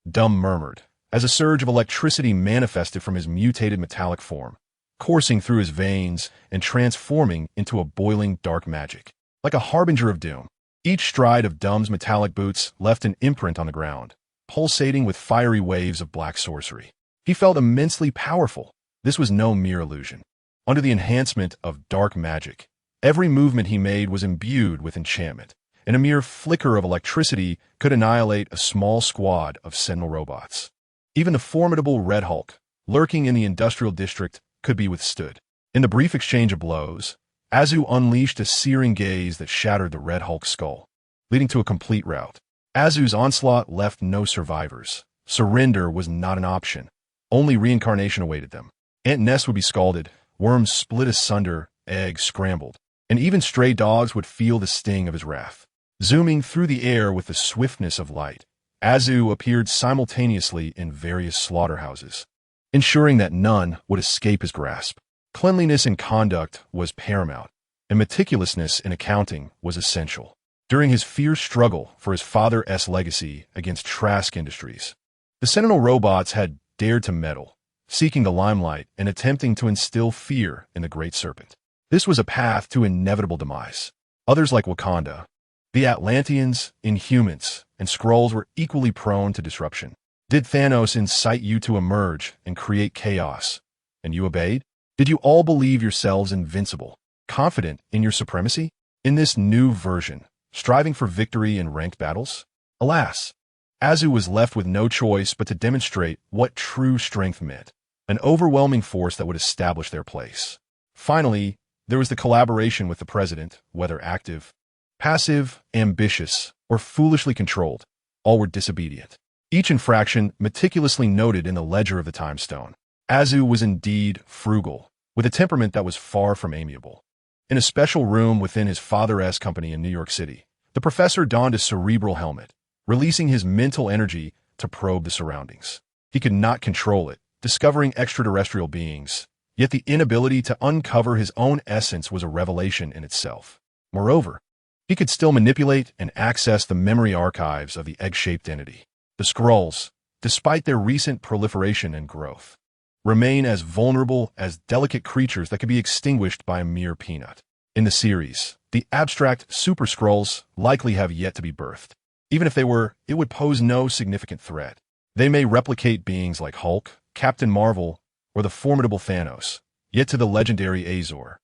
Doom murmured, as a surge of electricity manifested from his mutated metallic form, coursing through his veins and transforming into a boiling dark magic. Like a harbinger of doom, each stride of Doom's metallic boots left an imprint on the ground, pulsating with fiery waves of black sorcery. He felt immensely powerful. This was no mere illusion. Under the enhancement of dark magic, every movement he made was imbued with enchantment, and a mere flicker of electricity could annihilate a small squad of Sentinel robots. Even the formidable Red Hulk, lurking in the industrial district, could be withstood. In the brief exchange of blows, Azu unleashed a searing gaze that shattered the Red Hulk's skull, leading to a complete rout. Azu's onslaught left no survivors. Surrender was not an option. Only reincarnation awaited them. Ant nests would be scalded, worms split asunder, eggs scrambled, and even stray dogs would feel the sting of his wrath. Zooming through the air with the swiftness of light, Azu appeared simultaneously in various slaughterhouses, ensuring that none would escape his grasp. Cleanliness in conduct was paramount, and meticulousness in accounting was essential. During his fierce struggle for his father's legacy against Trask Industries, the Sentinel robots had dared to meddle, seeking the limelight and attempting to instill fear in the Great Serpent. This was a path to inevitable demise. Others like Wakanda, the Atlanteans, Inhumans, and Skrulls were equally prone to disruption. Did Thanos incite you to emerge and create chaos, and you obeyed? Did you all believe yourselves invincible, confident in your supremacy? In this new version, striving for victory in ranked battles? Alas, Azu was left with no choice but to demonstrate what true strength meant, an overwhelming force that would establish their place. Finally, there was the collaboration with the President, whether active, passive, ambitious, or foolishly controlled. All were disobedient. Each infraction meticulously noted in the ledger of the Time Stone. Azu was indeed frugal, with a temperament that was far from amiable. In a special room within his father's company in New York City, the professor donned a cerebral helmet, releasing his mental energy to probe the surroundings. He could not control it, discovering extraterrestrial beings, yet the inability to uncover his own essence was a revelation in itself. Moreover, he could still manipulate and access the memory archives of the egg-shaped entity. The Skrulls, despite their recent proliferation and growth, remain as vulnerable as delicate creatures that could be extinguished by a mere peanut. In the series, the abstract Super Skrulls likely have yet to be birthed. Even if they were, it would pose no significant threat. They may replicate beings like Hulk, Captain Marvel, or the formidable Thanos, yet to the legendary Azor,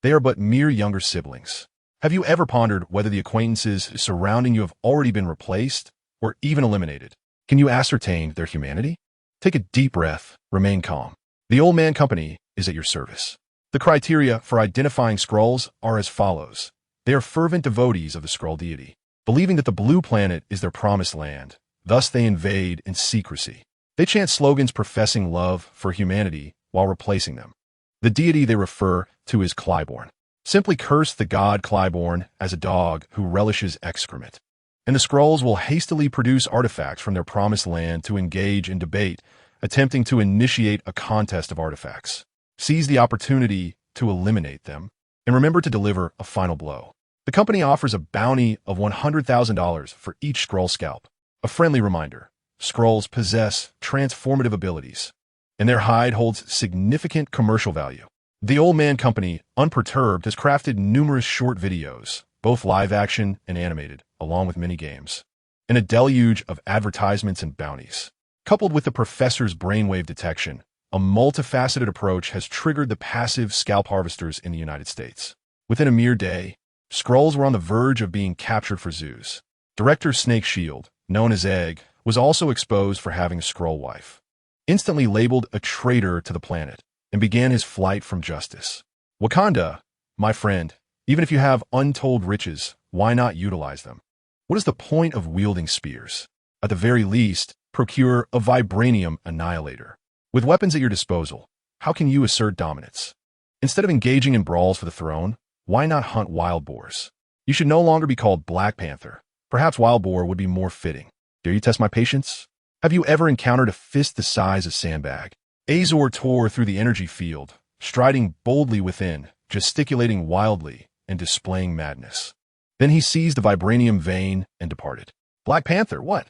they are but mere younger siblings. Have you ever pondered whether the acquaintances surrounding you have already been replaced or even eliminated? Can you ascertain their humanity? Take a deep breath, remain calm. The Old Man Company is at your service. The criteria for identifying Skrulls are as follows. They are fervent devotees of the Skrull deity, believing that the blue planet is their promised land. Thus they invade in secrecy. They chant slogans professing love for humanity while replacing them. The deity they refer to is Clyborn. Simply curse the god Clyborn as a dog who relishes excrement. And the Skrulls will hastily produce artifacts from their promised land to engage in debate, attempting to initiate a contest of artifacts. Seize the opportunity to eliminate them, and remember to deliver a final blow. The company offers a bounty of $100,000 for each Skrull scalp. A friendly reminder, Skrulls possess transformative abilities, and their hide holds significant commercial value. The Old Man Company, unperturbed, has crafted numerous short videos, both live-action and animated, along with mini-games, and a deluge of advertisements and bounties. Coupled with the professor's brainwave detection, a multifaceted approach has triggered the passive scalp harvesters in the United States. Within a mere day, Skrulls were on the verge of being captured for zoos. Director Snake Shield, known as Egg, was also exposed for having a Skrull wife. Instantly labeled a traitor to the planet, and began his flight from justice. Wakanda, my friend, even if you have untold riches, why not utilize them? What is the point of wielding spears? At the very least, procure a vibranium annihilator. With weapons at your disposal, how can you assert dominance? Instead of engaging in brawls for the throne, why not hunt wild boars? You should no longer be called Black Panther. Perhaps wild boar would be more fitting. Dare you test my patience? Have you ever encountered a fist the size of sandbag? Azor tore through the energy field, striding boldly within, gesticulating wildly, and displaying madness. Then he seized the vibranium vein and departed. Black Panther, what?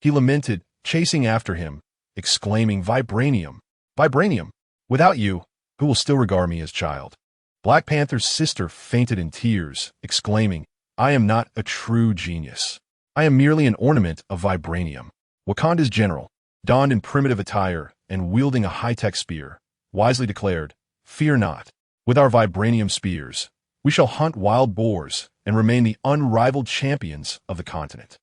He lamented, chasing after him, exclaiming, Vibranium! Vibranium! Without you, who will still regard me as child? Black Panther's sister fainted in tears, exclaiming, I am not a true genius. I am merely an ornament of vibranium. Wakanda's general, donned in primitive attire and wielding a high-tech spear, wisely declared, Fear not. With our vibranium spears, we shall hunt wild boars and remain the unrivaled champions of the continent.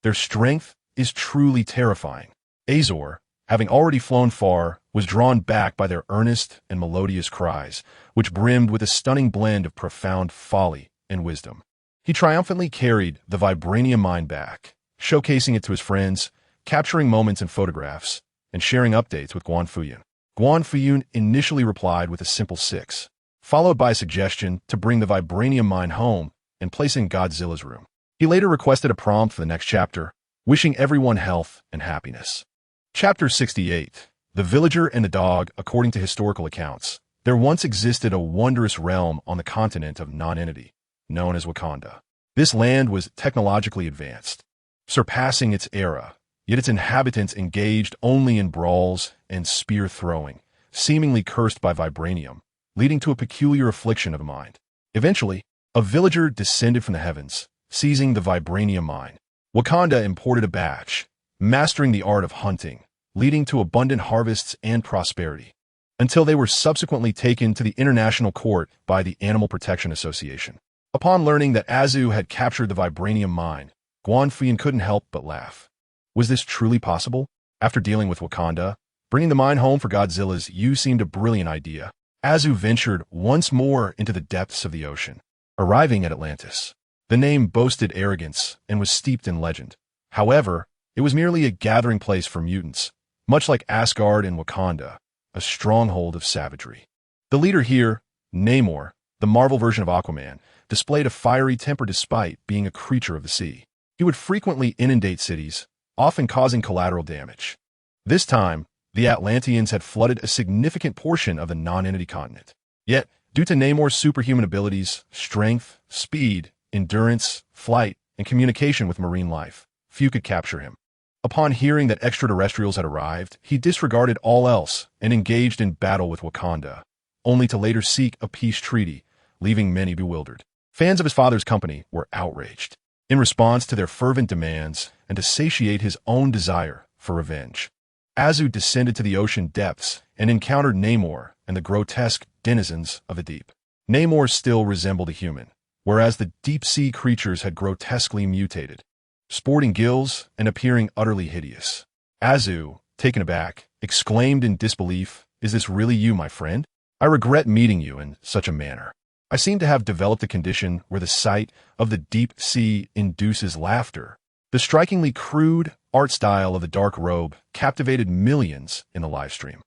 Their strength is truly terrifying. Azor, having already flown far, was drawn back by their earnest and melodious cries, which brimmed with a stunning blend of profound folly and wisdom. He triumphantly carried the vibranium mine back, showcasing it to his friends, capturing moments in photographs, and sharing updates with Guan Fuyun. Guan Fuyun initially replied with a simple 6, followed by a suggestion to bring the vibranium mine home and place it in Godzilla's room. He later requested a prompt for the next chapter, wishing everyone health and happiness. Chapter 68. The Villager and the Dog. According to historical accounts, there once existed a wondrous realm on the continent of non-entity, known as Wakanda. This land was technologically advanced, surpassing its era, yet its inhabitants engaged only in brawls and spear-throwing, seemingly cursed by vibranium, leading to a peculiar affliction of the mind. Eventually, a villager descended from the heavens, seizing the vibranium mine. Wakanda imported a batch, mastering the art of hunting, leading to abundant harvests and prosperity, until they were subsequently taken to the International Court by the Animal Protection Association. Upon learning that Azu had captured the vibranium mine, Guan Fuyun couldn't help but laugh. Was this truly possible? After dealing with Wakanda, bringing the mine home for Godzilla's You seemed a brilliant idea. Azu ventured once more into the depths of the ocean, arriving at Atlantis. The name boasted arrogance and was steeped in legend. However, it was merely a gathering place for mutants, much like Asgard and Wakanda, a stronghold of savagery. The leader here, Namor, the Marvel version of Aquaman, displayed a fiery temper despite being a creature of the sea. He would frequently inundate cities, often causing collateral damage. This time, the Atlanteans had flooded a significant portion of the non-entity continent. Yet, due to Namor's superhuman abilities, strength, speed, endurance, flight, and communication with marine life, few could capture him. Upon hearing that extraterrestrials had arrived, he disregarded all else and engaged in battle with Wakanda, only to later seek a peace treaty, leaving many bewildered. Fans of his father's company were outraged. In response to their fervent demands and to satiate his own desire for revenge, Azu descended to the ocean depths and encountered Namor and the grotesque denizens of the deep. Namor still resembled a human, whereas the deep-sea creatures had grotesquely mutated, sporting gills and appearing utterly hideous. Azu, taken aback, exclaimed in disbelief, "Is this really you, my friend? I regret meeting you in such a manner. I seem to have developed a condition where the sight of the deep sea induces laughter." The strikingly crude art style of the dark robe captivated millions in the livestream.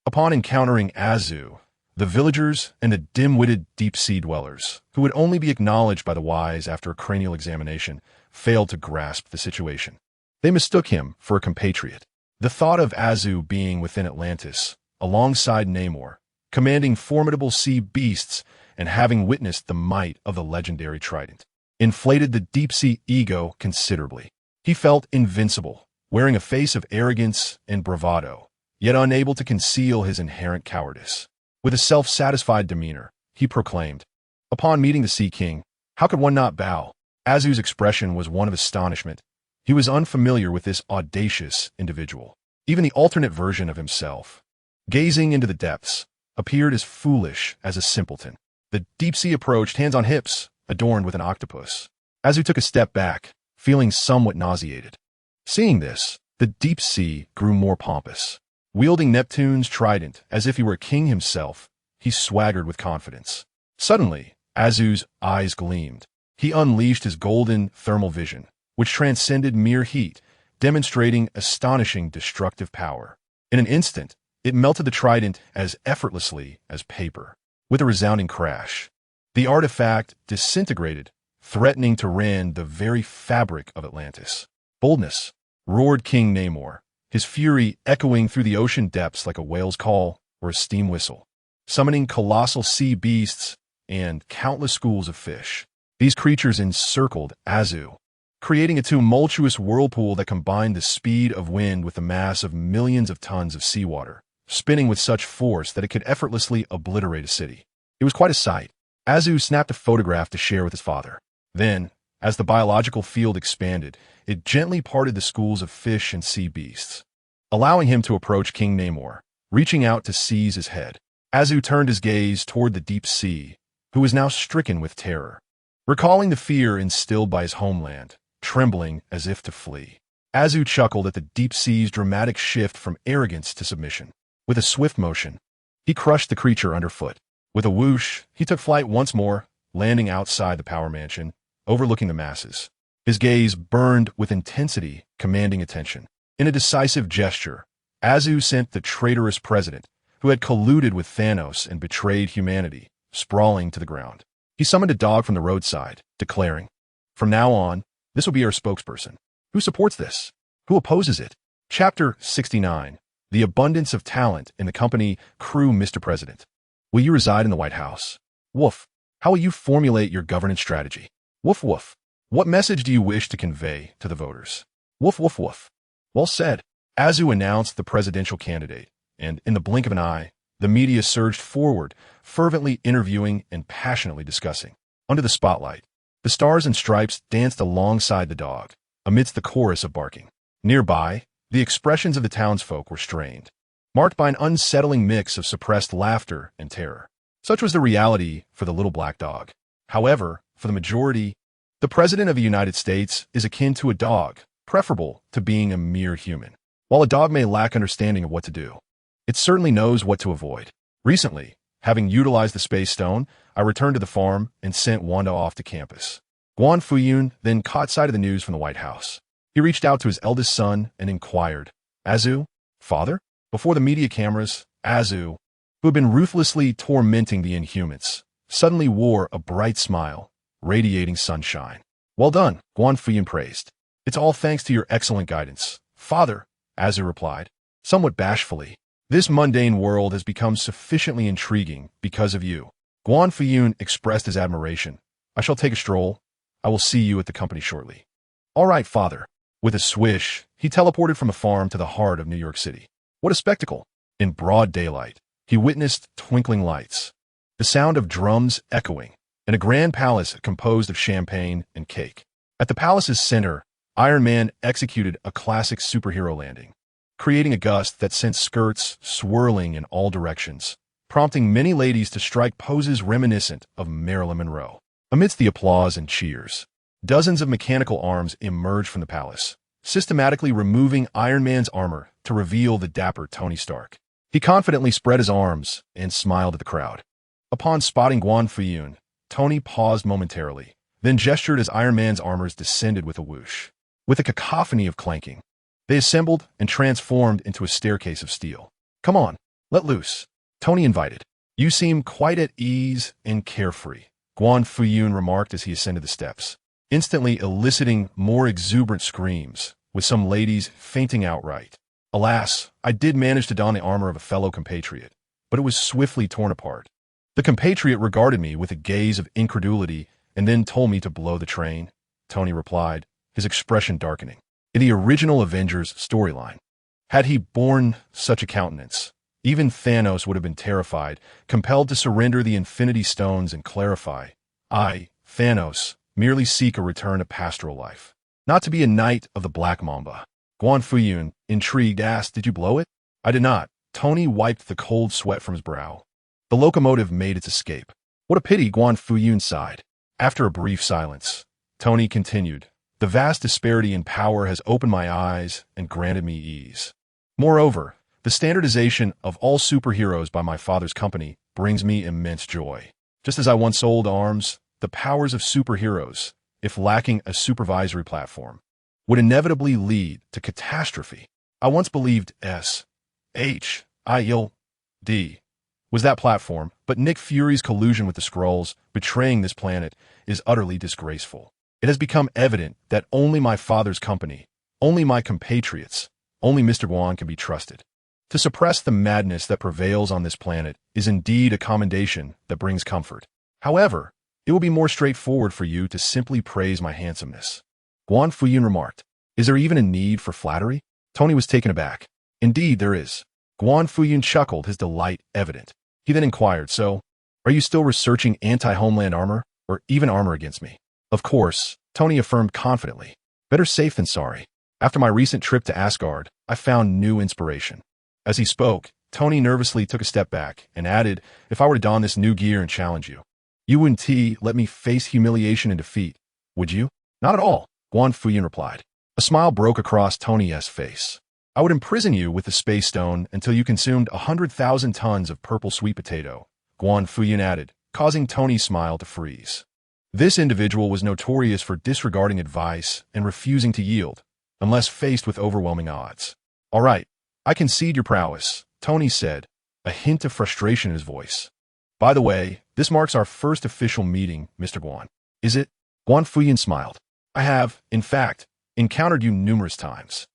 Upon encountering Azu, the villagers and the dim-witted deep-sea dwellers, who would only be acknowledged by the wise after a cranial examination, failed to grasp the situation. They mistook him for a compatriot. The thought of Azu being within Atlantis, alongside Namor, commanding formidable sea beasts and having witnessed the might of the legendary trident, inflated the deep-sea ego considerably. He felt invincible, wearing a face of arrogance and bravado, yet unable to conceal his inherent cowardice. With a self-satisfied demeanor, he proclaimed, "Upon meeting the Sea King, how could one not bow?" Azu's expression was one of astonishment. He was unfamiliar with this audacious individual. Even the alternate version of himself, gazing into the depths, appeared as foolish as a simpleton. The deep sea approached, hands on hips, adorned with an octopus. Azu took a step back, feeling somewhat nauseated. Seeing this, the deep sea grew more pompous. Wielding Neptune's trident as if he were a king himself, he swaggered with confidence. Suddenly, Azu's eyes gleamed. He unleashed his golden thermal vision, which transcended mere heat, demonstrating astonishing destructive power. In an instant, it melted the trident as effortlessly as paper. With a resounding crash, the artifact disintegrated, threatening to rend the very fabric of Atlantis. "Boldness!" roared King Namor, his fury echoing through the ocean depths like a whale's call or a steam whistle, summoning colossal sea beasts and countless schools of fish. These creatures encircled Azu, creating a tumultuous whirlpool that combined the speed of wind with the mass of millions of tons of seawater, spinning with such force that it could effortlessly obliterate a city. It was quite a sight. Azu snapped a photograph to share with his father. Then, as the biological field expanded, it gently parted the schools of fish and sea beasts, allowing him to approach King Namor, reaching out to seize his head. Azu turned his gaze toward the deep sea, who was now stricken with terror. Recalling the fear instilled by his homeland, trembling as if to flee, Azu chuckled at the deep sea's dramatic shift from arrogance to submission. With a swift motion, he crushed the creature underfoot. With a whoosh, he took flight once more, landing outside the power mansion, overlooking the masses. His gaze burned with intensity, commanding attention. In a decisive gesture, Azu sent the traitorous president, who had colluded with Thanos and betrayed humanity, sprawling to the ground. He summoned a dog from the roadside, declaring, "From now on, this will be our spokesperson. Who supports this? Who opposes it?" Chapter 69. The Abundance of Talent in the Company Crew. Mr. President, will you reside in the White House? Woof. How will you formulate your governance strategy? Woof woof. What message do you wish to convey to the voters? Woof woof woof. Well said. Azu announced the presidential candidate, and in the blink of an eye, the media surged forward, fervently interviewing and passionately discussing. Under the spotlight, the Stars and Stripes danced alongside the dog, amidst the chorus of barking. Nearby, the expressions of the townsfolk were strained, marked by an unsettling mix of suppressed laughter and terror. Such was the reality for the little black dog. However, for the majority, the President of the United States is akin to a dog, preferable to being a mere human. While a dog may lack understanding of what to do, it certainly knows what to avoid. Recently, having utilized the Space Stone, I returned to the farm and sent Wanda off to campus. Guan Fuyun then caught sight of the news from the White House. He reached out to his eldest son and inquired, "Azu, father?" Before the media cameras, Azu, who had been ruthlessly tormenting the Inhumans, suddenly wore a bright smile, radiating sunshine. "Well done," Guan Fuyun praised. "It's all thanks to your excellent guidance, father," Azu replied, somewhat bashfully. "This mundane world has become sufficiently intriguing because of you." Guan Fuyun expressed his admiration. "I shall take a stroll. I will see you at the company shortly." "All right, father." With a swish, he teleported from a farm to the heart of New York City. What a spectacle! In broad daylight, he witnessed twinkling lights, the sound of drums echoing, and a grand palace composed of champagne and cake. At the palace's center, Iron Man executed a classic superhero landing, creating a gust that sent skirts swirling in all directions, prompting many ladies to strike poses reminiscent of Marilyn Monroe. Amidst the applause and cheers, dozens of mechanical arms emerged from the palace, systematically removing Iron Man's armor to reveal the dapper Tony Stark. He confidently spread his arms and smiled at the crowd. Upon spotting Guan Fuyun, Tony paused momentarily, then gestured as Iron Man's armors descended with a whoosh. With a cacophony of clanking, they assembled and transformed into a staircase of steel. "Come on, let loose," Tony invited. "You seem quite at ease and carefree," Guan Fuyun remarked as he ascended the steps, instantly eliciting more exuberant screams, with some ladies fainting outright. Alas, I did manage to don the armor of a fellow compatriot, but it was swiftly torn apart. The compatriot regarded me with a gaze of incredulity and then told me to blow the train, Tony replied, his expression darkening. In the original Avengers storyline, had he borne such a countenance, even Thanos would have been terrified, compelled to surrender the Infinity Stones and clarify, "I, Thanos, merely seek a return to pastoral life, not to be a knight of the Black Mamba." Guan Fuyun, intrigued, asked, "Did you blow it?" "I did not." Tony wiped the cold sweat from his brow. The locomotive made its escape. "What a pity," Guan Fuyun sighed. After a brief silence, Tony continued, "The vast disparity in power has opened my eyes and granted me ease. Moreover, the standardization of all superheroes by my father's company brings me immense joy. Just as I once sold arms, the powers of superheroes, if lacking a supervisory platform, would inevitably lead to catastrophe. I once believed S.H.I.L.D. was that platform, but Nick Fury's collusion with the Skrulls, betraying this planet, is utterly disgraceful. It has become evident that only my father's company, only my compatriots, only Mr. Guan can be trusted. To suppress the madness that prevails on this planet is indeed a commendation that brings comfort. However, it will be more straightforward for you to simply praise my handsomeness." Guan Fuyun remarked, "Is there even a need for flattery?" Tony was taken aback. "Indeed there is." Guan Fuyun chuckled, his delight evident. He then inquired, "So, are you still researching anti-Homeland armor, or even armor against me?" "Of course," Tony affirmed confidently. "Better safe than sorry. After my recent trip to Asgard, I found new inspiration." As he spoke, Tony nervously took a step back and added, "If I were to don this new gear and challenge you, you wouldn't let me face humiliation and defeat, would you?" "Not at all," Guan Fuyun replied. A smile broke across Tony's face. "I would imprison you with the Space Stone until you consumed 100,000 tons of purple sweet potato," Guan Fuyun added, causing Tony's smile to freeze. This individual was notorious for disregarding advice and refusing to yield, unless faced with overwhelming odds. "All right, I concede your prowess," Tony said, a hint of frustration in his voice. "By the way, this marks our first official meeting, Mr. Guan." "Is it?" Guan Fuyun smiled. "I have, in fact, encountered you numerous times."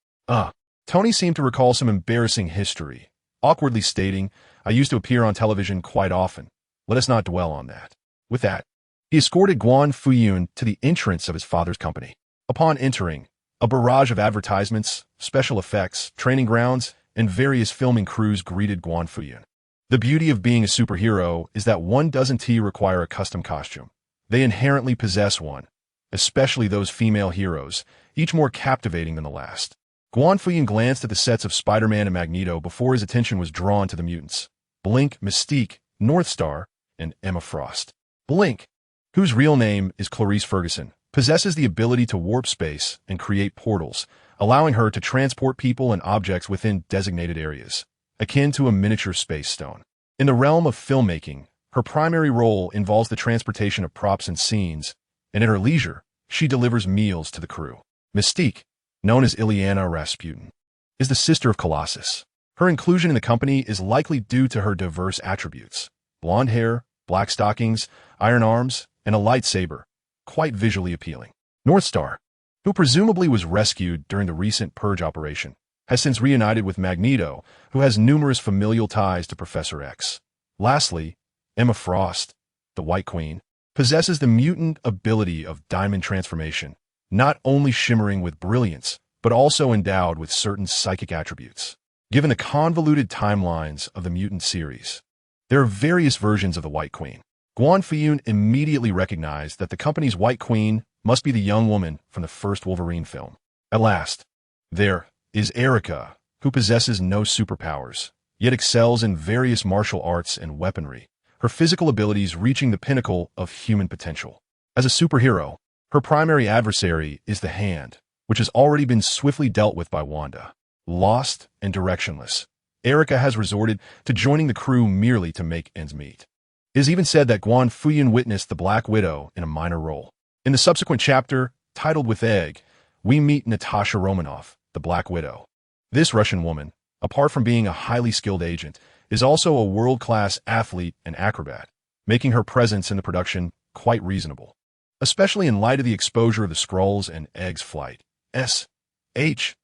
Tony seemed to recall some embarrassing history, awkwardly stating, "I used to appear on television quite often. Let us not dwell on that." With that, he escorted Guan Fuyun to the entrance of his father's company. Upon entering, a barrage of advertisements, special effects, training grounds, and various filming crews greeted Guan Fuyun. The beauty of being a superhero is that one doesn't require a custom costume. They inherently possess one, especially those female heroes, each more captivating than the last. Guan Fuyun glanced at the sets of Spider-Man and Magneto before his attention was drawn to the mutants: Blink, Mystique, Northstar, and Emma Frost. Blink, whose real name is Clarice Ferguson, possesses the ability to warp space and create portals, allowing her to transport people and objects within designated areas, akin to a miniature space stone. In the realm of filmmaking, her primary role involves the transportation of props and scenes, and at her leisure, she delivers meals to the crew. Mystique, known as Ilyana Rasputin, is the sister of Colossus. Her inclusion in the company is likely due to her diverse attributes: blonde hair, black stockings, iron arms, and a lightsaber, quite visually appealing. Northstar, who presumably was rescued during the recent Purge operation, has since reunited with Magneto, who has numerous familial ties to Professor X. Lastly, Emma Frost, the White Queen, possesses the mutant ability of diamond transformation, not only shimmering with brilliance, but also endowed with certain psychic attributes. Given the convoluted timelines of the mutant series, there are various versions of the White Queen. Guan Fuyun immediately recognized that the company's White Queen must be the young woman from the first Wolverine film. At last, there is Erica, who possesses no superpowers, yet excels in various martial arts and weaponry, her physical abilities reaching the pinnacle of human potential. As a superhero, her primary adversary is the Hand, which has already been swiftly dealt with by Wanda. Lost and directionless, Erica has resorted to joining the crew merely to make ends meet. It is even said that Guan Fuyun witnessed the Black Widow in a minor role. In the subsequent chapter, titled With Egg, we meet Natasha Romanoff, the Black Widow. This Russian woman, apart from being a highly skilled agent, is also a world-class athlete and acrobat, making her presence in the production quite reasonable, especially in light of the exposure of the Skrulls and Egg's flight. S.H.I.E.L.D.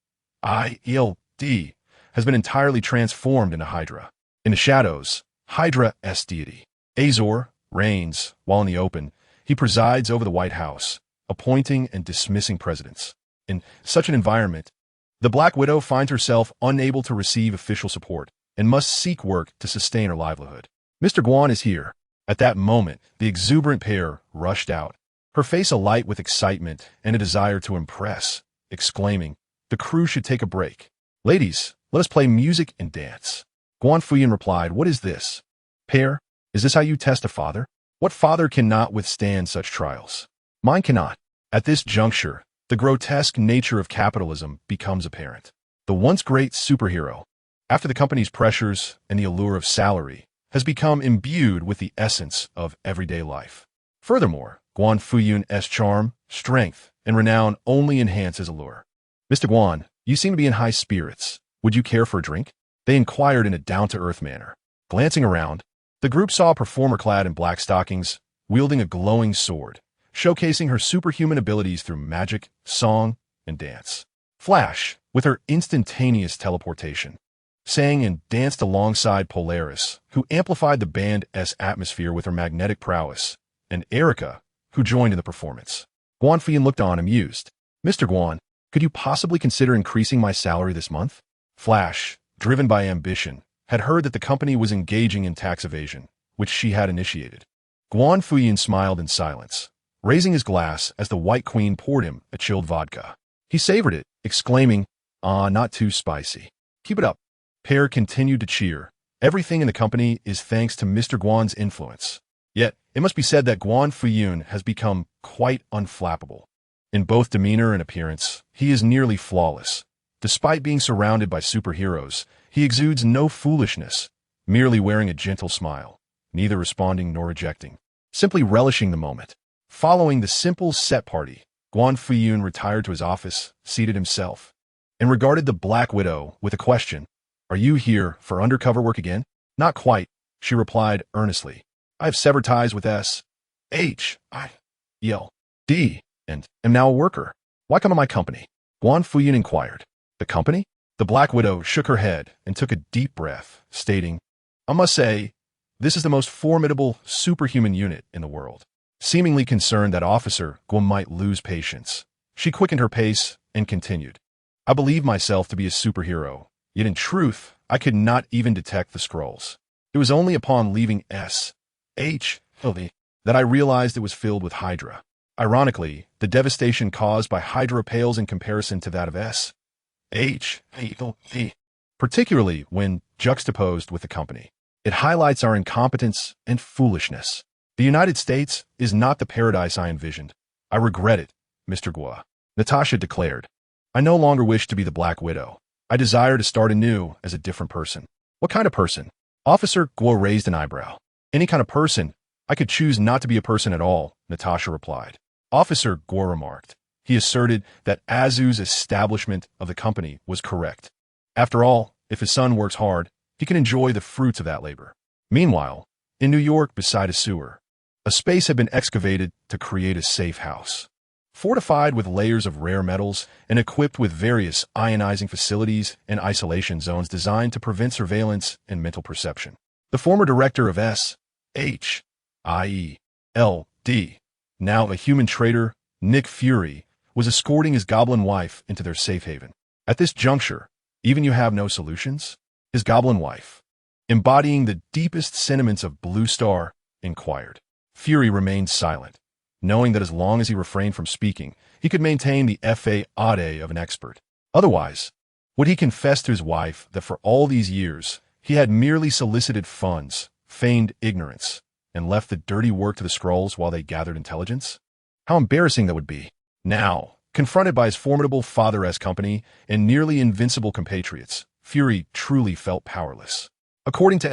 has been entirely transformed into Hydra. In the shadows, Hydra's deity, Azor, reigns, while in the open, he presides over the White House, appointing and dismissing presidents. In such an environment, the Black Widow finds herself unable to receive official support and must seek work to sustain her livelihood. Mr. Guan is here. At that moment, the exuberant pair rushed out, her face alight with excitement and a desire to impress, exclaiming, "The crew should take a break. Ladies, let us play music and dance." Guan Fuyun replied, "What is this? Pair, is this how you test a father? What father cannot withstand such trials? Mine cannot." At this juncture, the grotesque nature of capitalism becomes apparent. The once great superhero, after the company's pressures and the allure of salary, has become imbued with the essence of everyday life. Furthermore, Guan Fuyun's charm, strength, and renown only enhance his allure. "Mr. Guan, you seem to be in high spirits. Would you care for a drink?" They inquired in a down-to-earth manner. Glancing around, the group saw a performer clad in black stockings, wielding a glowing sword, showcasing her superhuman abilities through magic, song, and dance. Flash, with her instantaneous teleportation, sang and danced alongside Polaris, who amplified the band's atmosphere with her magnetic prowess, and Erica, who joined in the performance. Guan Fuyun looked on, amused. "Mr. Guan, could you possibly consider increasing my salary this month?" Flash, driven by ambition, had heard that the company was engaging in tax evasion, which she had initiated. Guan Fuyun smiled in silence, raising his glass as the White Queen poured him a chilled vodka. He savored it, exclaiming, "Ah, not too spicy. Keep it up." Pair continued to cheer. Everything in the company is thanks to Mr. Guan's influence. Yet, it must be said that Guan Fuyun has become quite unflappable. In both demeanor and appearance, he is nearly flawless. Despite being surrounded by superheroes, he exudes no foolishness, merely wearing a gentle smile, neither responding nor rejecting, simply relishing the moment. Following the simple set party, Guan Fuyun retired to his office, seated himself, and regarded the Black Widow with a question. "Are you here for undercover work again?" "Not quite," she replied earnestly. "I have severed ties with S.H.I.E.L.D. and am now a worker. Why come to my company?" Guan Fuyun inquired. "The company?" The Black Widow shook her head and took a deep breath, stating, "I must say, this is the most formidable superhuman unit in the world." Seemingly concerned that Officer Guan might lose patience, she quickened her pace and continued, "I believe myself to be a superhero, yet in truth, I could not even detect the Skrulls. It was only upon leaving S.H.I.L.D. that I realized it was filled with Hydra. Ironically, the devastation caused by Hydra pales in comparison to that of S.H.I.L.D., particularly when juxtaposed with the company. It highlights our incompetence and foolishness. The United States is not the paradise I envisioned. I regret it, Mr. Guo," Natasha declared. "I no longer wish to be the Black Widow. I desire to start anew as a different person." "What kind of person?" Officer Guo raised an eyebrow. "Any kind of person. I could choose not to be a person at all," Natasha replied. Officer Guo remarked. He asserted that Azu's establishment of the company was correct. After all, if his son works hard, he can enjoy the fruits of that labor. Meanwhile, in New York, beside a sewer, a space had been excavated to create a safe house. Fortified with layers of rare metals and equipped with various ionizing facilities and isolation zones designed to prevent surveillance and mental perception. The former director of S.H.I.E.L.D., now a human traitor, Nick Fury, was escorting his goblin wife into their safe haven. At this juncture, even you have no solutions? His goblin wife, embodying the deepest sentiments of Blue Star, inquired. Fury remained silent, knowing that as long as he refrained from speaking, he could maintain the fa-ade of an expert. Otherwise, would he confess to his wife that for all these years, he had merely solicited funds, feigned ignorance, and left the dirty work to the Skrulls while they gathered intelligence? How embarrassing that would be. Now, confronted by his formidable Father-S company and nearly invincible compatriots, Fury truly felt powerless. According to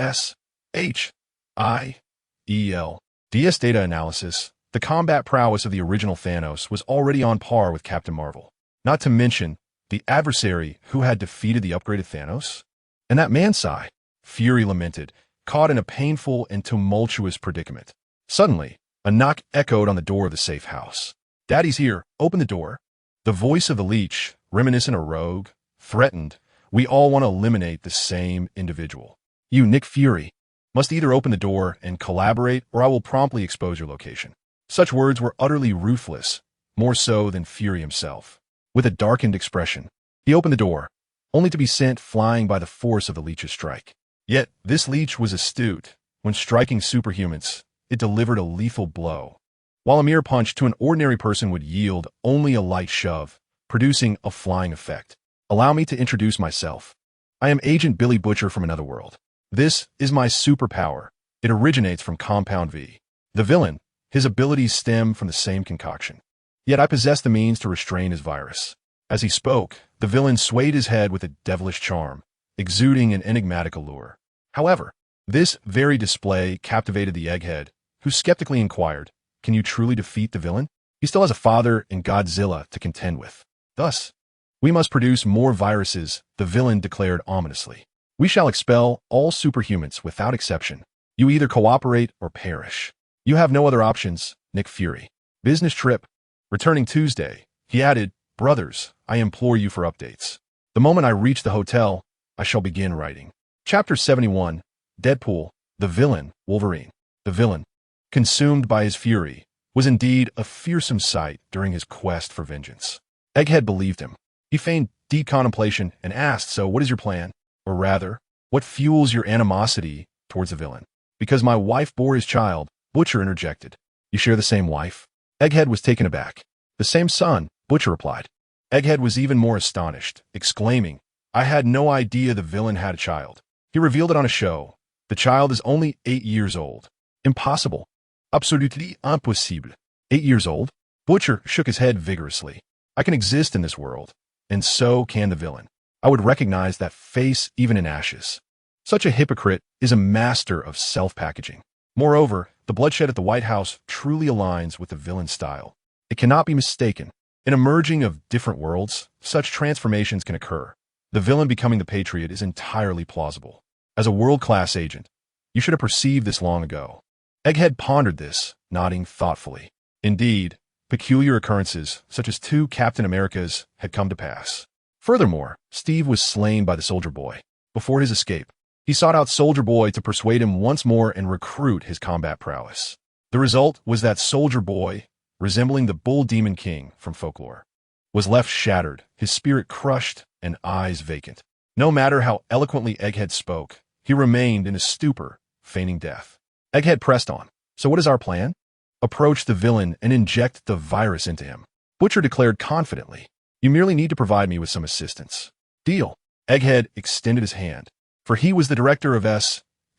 DS data analysis, the combat prowess of the original Thanos was already on par with Captain Marvel, not to mention the adversary who had defeated the upgraded Thanos. And that man sigh, Fury lamented, caught in a painful and tumultuous predicament. Suddenly, a knock echoed on the door of the safe house. "Daddy's here, open the door." The voice of the leech, reminiscent of Rogue, threatened, "We all want to eliminate the same individual. You, Nick Fury, must either open the door and collaborate or I will promptly expose your location." Such words were utterly ruthless, more so than Fury himself. With a darkened expression, he opened the door, only to be sent flying by the force of the leech's strike. Yet, this leech was astute. When striking superhumans, it delivered a lethal blow, while a mere punch to an ordinary person would yield only a light shove, producing a flying effect. Allow me to introduce myself. I am Agent Billy Butcher from another world. This is my superpower. It originates from Compound V. The villain, his abilities stem from the same concoction. Yet I possess the means to restrain his virus. As he spoke, the villain swayed his head with a devilish charm, exuding an enigmatic allure. However, this very display captivated the egghead, who skeptically inquired, "Can you truly defeat the villain? He still has a father and Godzilla to contend with. Thus, we must produce more viruses," the villain declared ominously. "We shall expel all superhumans without exception. You either cooperate or perish. You have no other options, Nick Fury. Business trip. Returning Tuesday." He added, "Brothers, I implore you for updates. The moment I reach the hotel, I shall begin writing." Chapter 71, Deadpool, the villain, Wolverine. The villain, consumed by his fury, was indeed a fearsome sight during his quest for vengeance. Egghead believed him. He feigned deep contemplation and asked, "So what is your plan? Or rather, what fuels your animosity towards the villain?" "Because my wife bore his child," Butcher interjected. "You share the same wife?" Egghead was taken aback. "The same son," Butcher replied. Egghead was even more astonished, exclaiming, "I had no idea the villain had a child." He revealed it on a show. "The child is only 8 years old." "Impossible. Absolutely impossible." 8 years old? Butcher shook his head vigorously. "I can exist in this world, and so can the villain. I would recognize that face even in ashes." Such a hypocrite is a master of self-packaging. Moreover, the bloodshed at the White House truly aligns with the villain's style. It cannot be mistaken. In a merging of different worlds, such transformations can occur. The villain becoming the Patriot is entirely plausible. As a world-class agent, you should have perceived this long ago. Egghead pondered this, nodding thoughtfully. Indeed, peculiar occurrences, such as 2 Captain Americas, had come to pass. Furthermore, Steve was slain by the Soldier Boy. Before his escape, he sought out Soldier Boy to persuade him once more and recruit his combat prowess. The result was that Soldier Boy, resembling the Bull Demon King from folklore, was left shattered, his spirit crushed and eyes vacant. No matter how eloquently Egghead spoke, he remained in a stupor, feigning death. Egghead pressed on. "So what is our plan?" "Approach the villain and inject the virus into him," Butcher declared confidently. "You merely need to provide me with some assistance." "Deal." Egghead extended his hand, for he was the director of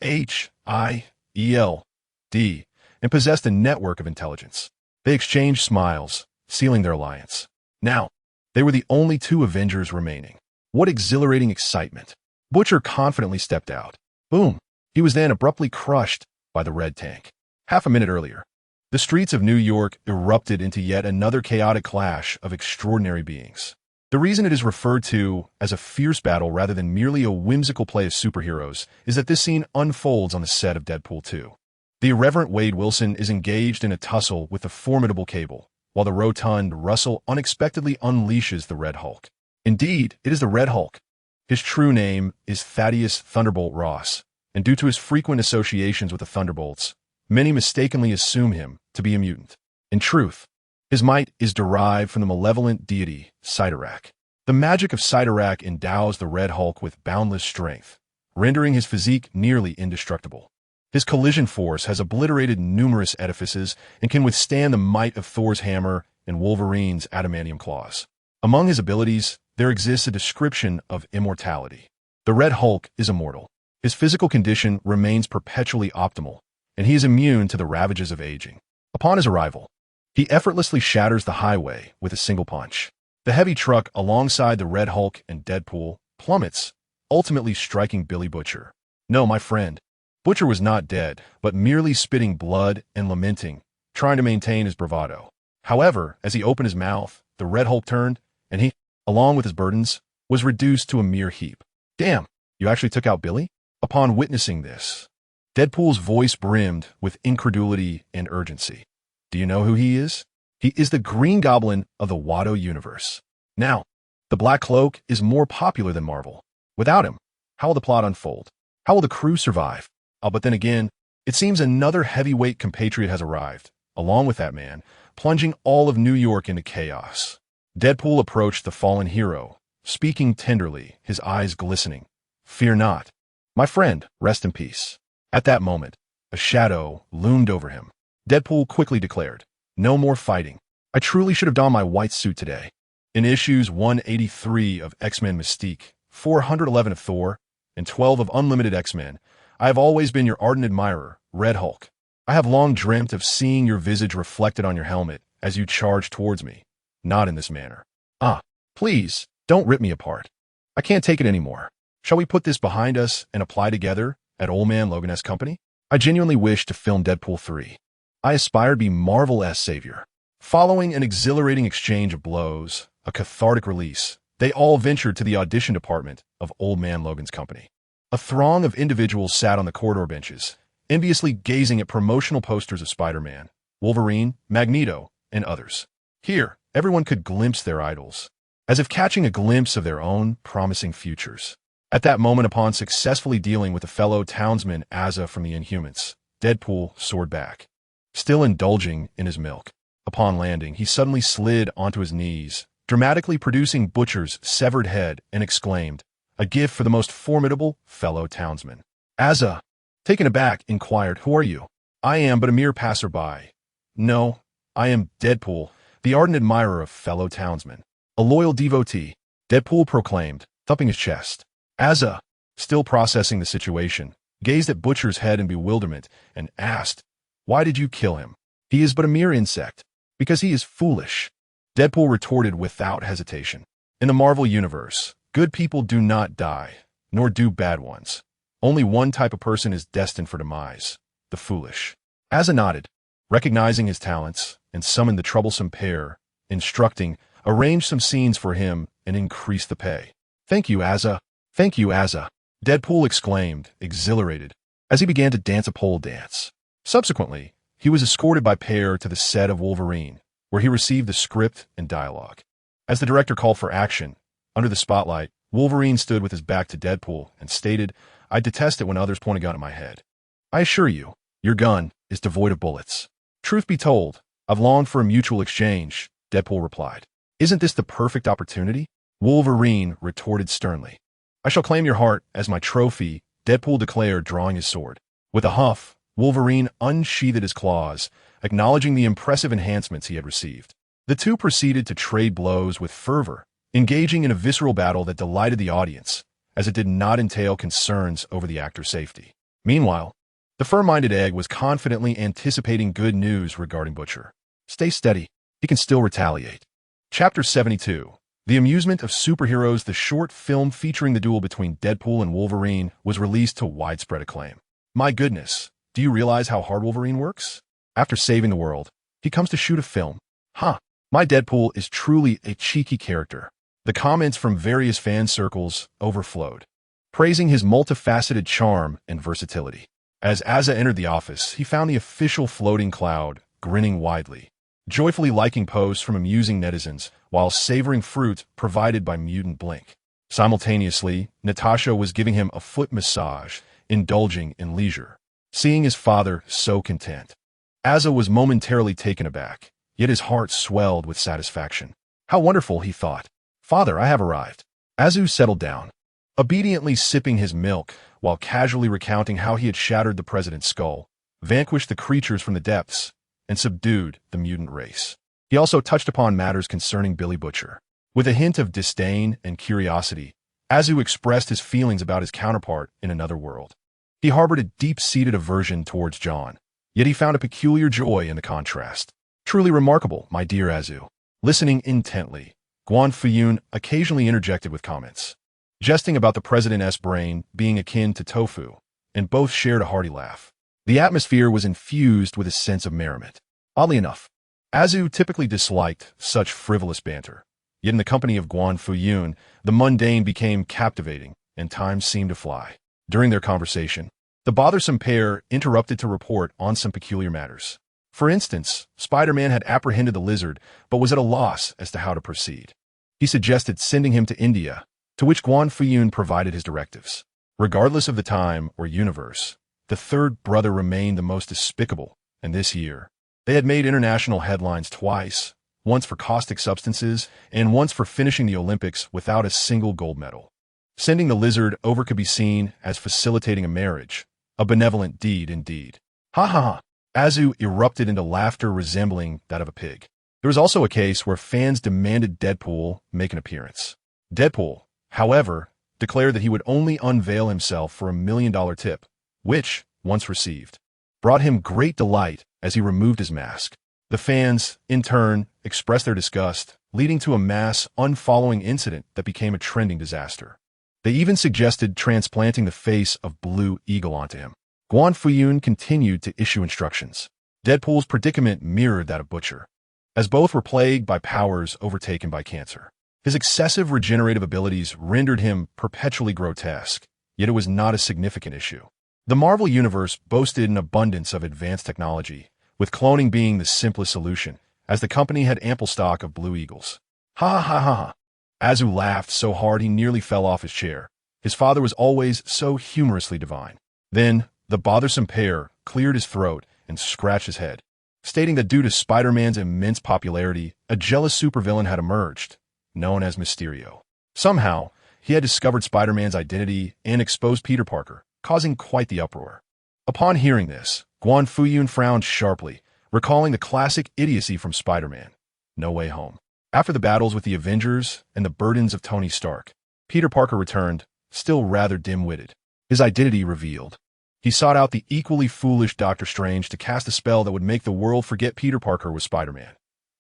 SHIELD and possessed a network of intelligence. They exchanged smiles, sealing their alliance. Now, they were the only 2 Avengers remaining. What exhilarating excitement. Butcher confidently stepped out. Boom! He was then abruptly crushed by the red tank. Half a minute earlier, the streets of New York erupted into yet another chaotic clash of extraordinary beings. The reason it is referred to as a fierce battle rather than merely a whimsical play of superheroes is that this scene unfolds on the set of Deadpool 2. The irreverent Wade Wilson is engaged in a tussle with the formidable Cable, while the rotund Russell unexpectedly unleashes the Red Hulk. Indeed, it is the Red Hulk. His true name is Thaddeus Thunderbolt Ross, and due to his frequent associations with the Thunderbolts, many mistakenly assume him to be a mutant. In truth, His might is derived from the malevolent deity Cyttorak. The magic of Cyttorak endows the Red Hulk with boundless strength, rendering his physique nearly indestructible. His collision force has obliterated numerous edifices and can withstand the might of Thor's hammer and Wolverine's adamantium claws. Among his abilities, there exists a description of immortality. The Red Hulk is immortal. His physical condition remains perpetually optimal, and he is immune to the ravages of aging. Upon his arrival, he effortlessly shatters the highway with a single punch. The heavy truck alongside the Red Hulk and Deadpool plummets, ultimately striking Billy Butcher. No, my friend, Butcher was not dead, but merely spitting blood and lamenting, trying to maintain his bravado. However, as he opened his mouth, the Red Hulk turned, and he, along with his burdens, was reduced to a mere heap. Damn, you actually took out Billy? Upon witnessing this, Deadpool's voice brimmed with incredulity and urgency. Do you know who he is? He is the Green Goblin of the Watto universe. Now, the Black Cloak is more popular than Marvel. Without him, how will the plot unfold? How will the crew survive? But then again, it seems another heavyweight compatriot has arrived, along with that man, plunging all of New York into chaos. Deadpool approached the fallen hero, speaking tenderly, his eyes glistening. Fear not. My friend, rest in peace. At that moment, a shadow loomed over him. Deadpool quickly declared, no more fighting. I truly should have donned my white suit today. In issues 183 of X-Men Mystique, 411 of Thor, and 12 of Unlimited X-Men, I have always been your ardent admirer, Red Hulk. I have long dreamt of seeing your visage reflected on your helmet as you charge towards me. Not in this manner. Please, don't rip me apart. I can't take it anymore. Shall we put this behind us and apply together at Old Man Logan-esque company? I genuinely wish to film Deadpool 3. I aspire to be Marvel-esque savior. Following an exhilarating exchange of blows, a cathartic release, they all ventured to the audition department of Old Man Logan's company. A throng of individuals sat on the corridor benches, enviously gazing at promotional posters of Spider-Man, Wolverine, Magneto, and others. Here, everyone could glimpse their idols, as if catching a glimpse of their own promising futures. At that moment, upon successfully dealing with a fellow townsman, Asa from the Inhumans, Deadpool soared back. Still indulging in his milk. Upon landing, he suddenly slid onto his knees, dramatically producing Butcher's severed head, and exclaimed, a gift for the most formidable fellow townsman. Asa, taken aback, inquired, who are you? I am but a mere passerby. No, I am Deadpool, the ardent admirer of fellow townsmen. A loyal devotee, Deadpool proclaimed, thumping his chest. Asa, still processing the situation, gazed at Butcher's head in bewilderment and asked, why did you kill him? He is but a mere insect. Because he is foolish. Deadpool retorted without hesitation. In the Marvel Universe, good people do not die, nor do bad ones. Only one type of person is destined for demise, the foolish. Asa nodded, recognizing his talents, and summoned the troublesome pair, instructing, arrange some scenes for him and increase the pay. Thank you, Asa. Thank you, Asa. Deadpool exclaimed, exhilarated, as he began to dance a pole dance. Subsequently, he was escorted by Pear to the set of Wolverine, where he received the script and dialogue. As the director called for action, under the spotlight, Wolverine stood with his back to Deadpool and stated, I detest it when others point a gun at my head. I assure you, your gun is devoid of bullets. Truth be told, I've longed for a mutual exchange, Deadpool replied. Isn't this the perfect opportunity? Wolverine retorted sternly. I shall claim your heart as my trophy, Deadpool declared, drawing his sword. With a huff, Wolverine unsheathed his claws, acknowledging the impressive enhancements he had received. The two proceeded to trade blows with fervor, engaging in a visceral battle that delighted the audience, as it did not entail concerns over the actor's safety. Meanwhile, the firm-minded Egg was confidently anticipating good news regarding Butcher. Stay steady, he can still retaliate. Chapter 72. The Amusement of Superheroes. The short film featuring the duel between Deadpool and Wolverine was released to widespread acclaim. My goodness. Do you realize how hard Wolverine works? After saving the world, he comes to shoot a film. My Deadpool is truly a cheeky character. The comments from various fan circles overflowed, praising his multifaceted charm and versatility. As Asa entered the office, he found the official floating cloud, grinning widely, joyfully liking posts from amusing netizens while savoring fruit provided by Mutant Blink. Simultaneously, Natasha was giving him a foot massage, indulging in leisure. Seeing his father so content, Asa was momentarily taken aback. yet his heart swelled with satisfaction. How wonderful, he thought. Father, I have arrived. Azu settled down, obediently sipping his milk while casually recounting how he had shattered the president's skull, vanquished the creatures from the depths, and subdued the mutant race. He also touched upon matters concerning Billy Butcher. With a hint of disdain and curiosity, Azu expressed his feelings about his counterpart in another world. He harbored a deep-seated aversion towards John, yet he found a peculiar joy in the contrast. Truly remarkable, my dear Azu. Listening intently, Guan Fuyun occasionally interjected with comments, jesting about the president's brain being akin to tofu, and both shared a hearty laugh. The atmosphere was infused with a sense of merriment. Oddly enough, Azu typically disliked such frivolous banter. Yet in the company of Guan Fuyun, the mundane became captivating, and time seemed to fly. During their conversation, the bothersome pair interrupted to report on some peculiar matters. For instance, Spider-Man had apprehended the lizard, but was at a loss as to how to proceed. He suggested sending him to India, to which Guan Fuyun provided his directives. Regardless of the time or universe, the third brother remained the most despicable, and this year, they had made international headlines twice, once for caustic substances and once for finishing the Olympics without a single gold medal. Sending the lizard over could be seen as facilitating a marriage, a benevolent deed indeed. Ha ha ha! Azu erupted into laughter resembling that of a pig. There was also a case where fans demanded Deadpool make an appearance. Deadpool, however, declared that he would only unveil himself for $1 million tip, which, once received, brought him great delight as he removed his mask. The fans, in turn, expressed their disgust, leading to a mass unfollowing incident that became a trending disaster. They even suggested transplanting the face of Blue Eagle onto him. Guan Fuyun continued to issue instructions. Deadpool's predicament mirrored that of Butcher, as both were plagued by powers overtaken by cancer. His excessive regenerative abilities rendered him perpetually grotesque, yet it was not a significant issue. The Marvel Universe boasted an abundance of advanced technology, with cloning being the simplest solution, as the company had ample stock of Blue Eagles. Ha ha ha ha! Azu laughed so hard he nearly fell off his chair. His father was always so humorously divine. Then, the bothersome pair cleared his throat and scratched his head, stating that due to Spider-Man's immense popularity, a jealous supervillain had emerged, known as Mysterio. Somehow, he had discovered Spider-Man's identity and exposed Peter Parker, causing quite the uproar. Upon hearing this, Guan Fuyun frowned sharply, recalling the classic idiocy from Spider-Man, No Way Home. After the battles with the Avengers and the burdens of Tony Stark, Peter Parker returned, still rather dim-witted, his identity revealed. He sought out the equally foolish Doctor Strange to cast a spell that would make the world forget Peter Parker was Spider-Man.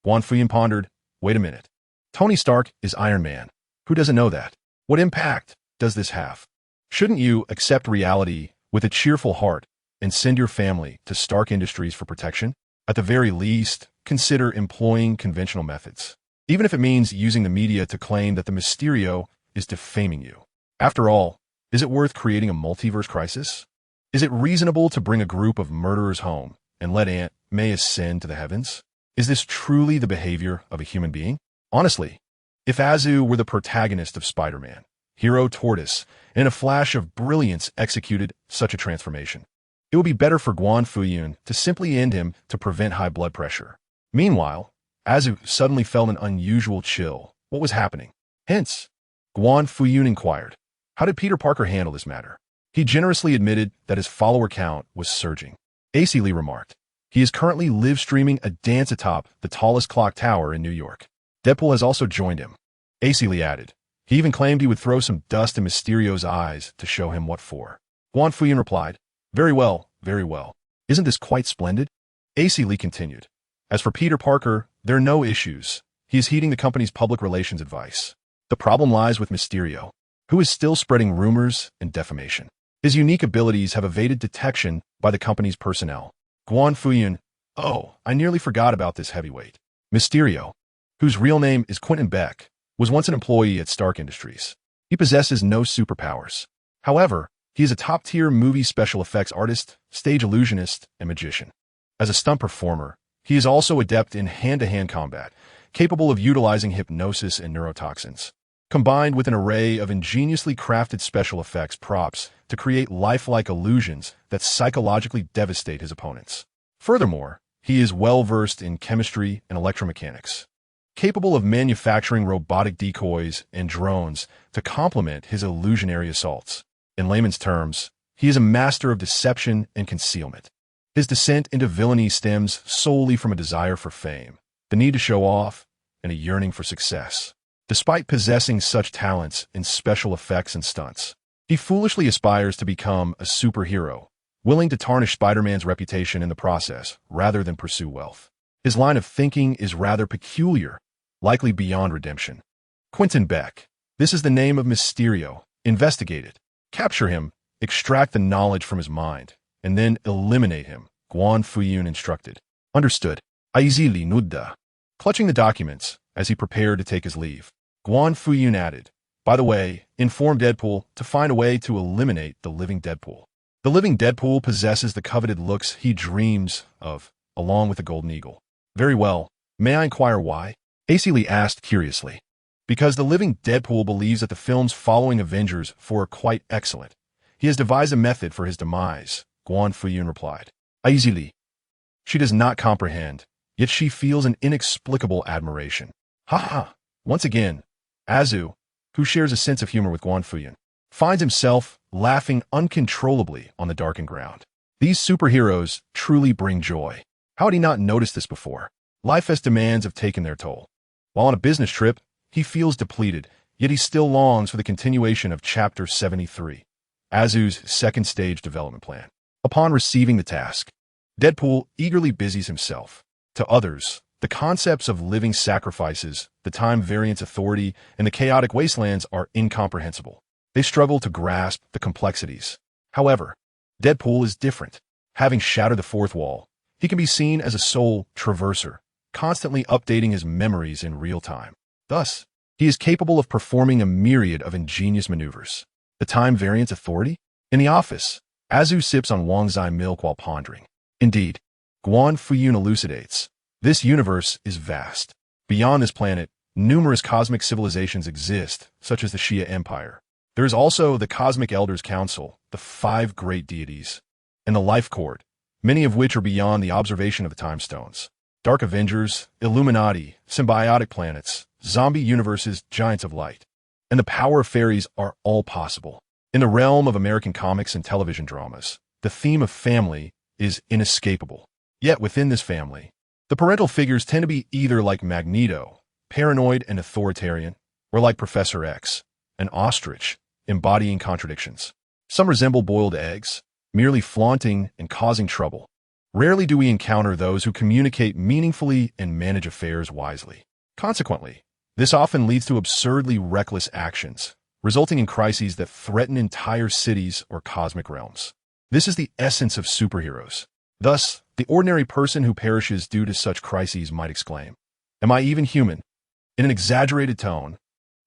Guan Fuyun pondered, wait a minute. Tony Stark is Iron Man. Who doesn't know that? What impact does this have? Shouldn't you accept reality with a cheerful heart and send your family to Stark Industries for protection? At the very least, consider employing conventional methods, even if it means using the media to claim that the Mysterio is defaming you. After all, is it worth creating a multiverse crisis? Is it reasonable to bring a group of murderers home and let Aunt May ascend to the heavens? Is this truly the behavior of a human being? Honestly, if Azu were the protagonist of Spider-Man, Hero Tortoise, and in a flash of brilliance executed such a transformation, it would be better for Guan Fuyun to simply end him to prevent high blood pressure. Meanwhile, Azu suddenly felt an unusual chill. What was happening? Hence, Guan Fuyun inquired, how did Peter Parker handle this matter? He generously admitted that his follower count was surging. AC Lee remarked, he is currently live-streaming a dance atop the tallest clock tower in New York. Deadpool has also joined him. AC Lee added, he even claimed he would throw some dust in Mysterio's eyes to show him what for. Guan Fuyun replied, very well, very well. Isn't this quite splendid? AC Lee continued, as for Peter Parker, there are no issues. He is heeding the company's public relations advice. The problem lies with Mysterio, who is still spreading rumors and defamation. His unique abilities have evaded detection by the company's personnel. Guan Fuyun, oh, I nearly forgot about this heavyweight. Mysterio, whose real name is Quentin Beck, was once an employee at Stark Industries. He possesses no superpowers. However, he is a top-tier movie special effects artist, stage illusionist, and magician. As a stunt performer, he is also adept in hand-to-hand combat, capable of utilizing hypnosis and neurotoxins, combined with an array of ingeniously crafted special effects props to create lifelike illusions that psychologically devastate his opponents. Furthermore, He is well-versed in chemistry and electromechanics, capable of manufacturing robotic decoys and drones to complement his illusionary assaults. In layman's terms, he is a master of deception and concealment. His descent into villainy stems solely from a desire for fame, the need to show off, and a yearning for success. Despite possessing such talents in special effects and stunts, he foolishly aspires to become a superhero, willing to tarnish Spider-Man's reputation in the process rather than pursue wealth. His line of thinking is rather peculiar, likely beyond redemption. Quentin Beck. This is the name of Mysterio. Investigate it. Capture him, extract the knowledge from his mind, and then eliminate him, Guan Fuyun instructed. Understood. Aizili Nudda. Clutching the documents as he prepared to take his leave, Guan Fuyun added, by the way, inform Deadpool to find a way to eliminate the living Deadpool. The living Deadpool possesses the coveted looks he dreams of, along with the Golden Eagle. Very well. May I inquire why? Aizili asked curiously. Because the living Deadpool believes that the film's following Avengers are quite excellent. He has devised a method for his demise, Guan Fuyun replied. Aizili. She does not comprehend, yet she feels an inexplicable admiration. Ha ha! Once again, Azu, who shares a sense of humor with Guan Fuyun, finds himself laughing uncontrollably on the darkened ground. These superheroes truly bring joy. How had he not noticed this before? Life as demands have taken their toll. While on a business trip, he feels depleted, yet he still longs for the continuation of Chapter 73, Azu's second-stage development plan. Upon receiving the task, Deadpool eagerly busies himself. To others, the concepts of living sacrifices, the time variance authority, and the chaotic wastelands are incomprehensible. They struggle to grasp the complexities. However, Deadpool is different. Having shattered the fourth wall, he can be seen as a soul traverser, constantly updating his memories in real time. Thus, he is capable of performing a myriad of ingenious maneuvers. The time variance authority? In the office, Azu sips on Wangzai milk while pondering. Indeed, Guan Fuyun elucidates. This universe is vast. Beyond this planet, numerous cosmic civilizations exist, such as the Xia Empire. There is also the Cosmic Elders Council, the 5 great deities, and the Life Cord, many of which are beyond the observation of the Time Stones. Dark Avengers, Illuminati, symbiotic planets, zombie universes, giants of light, and the power of fairies are all possible. In the realm of American comics and television dramas, the theme of family is inescapable. Yet within this family, the parental figures tend to be either like Magneto, paranoid and authoritarian, or like Professor X, an ostrich, embodying contradictions. Some resemble boiled eggs, merely flaunting and causing trouble. Rarely do we encounter those who communicate meaningfully and manage affairs wisely. Consequently, this often leads to absurdly reckless actions, resulting in crises that threaten entire cities or cosmic realms. This is the essence of superheroes. Thus, the ordinary person who perishes due to such crises might exclaim, "Am I even human?" In an exaggerated tone,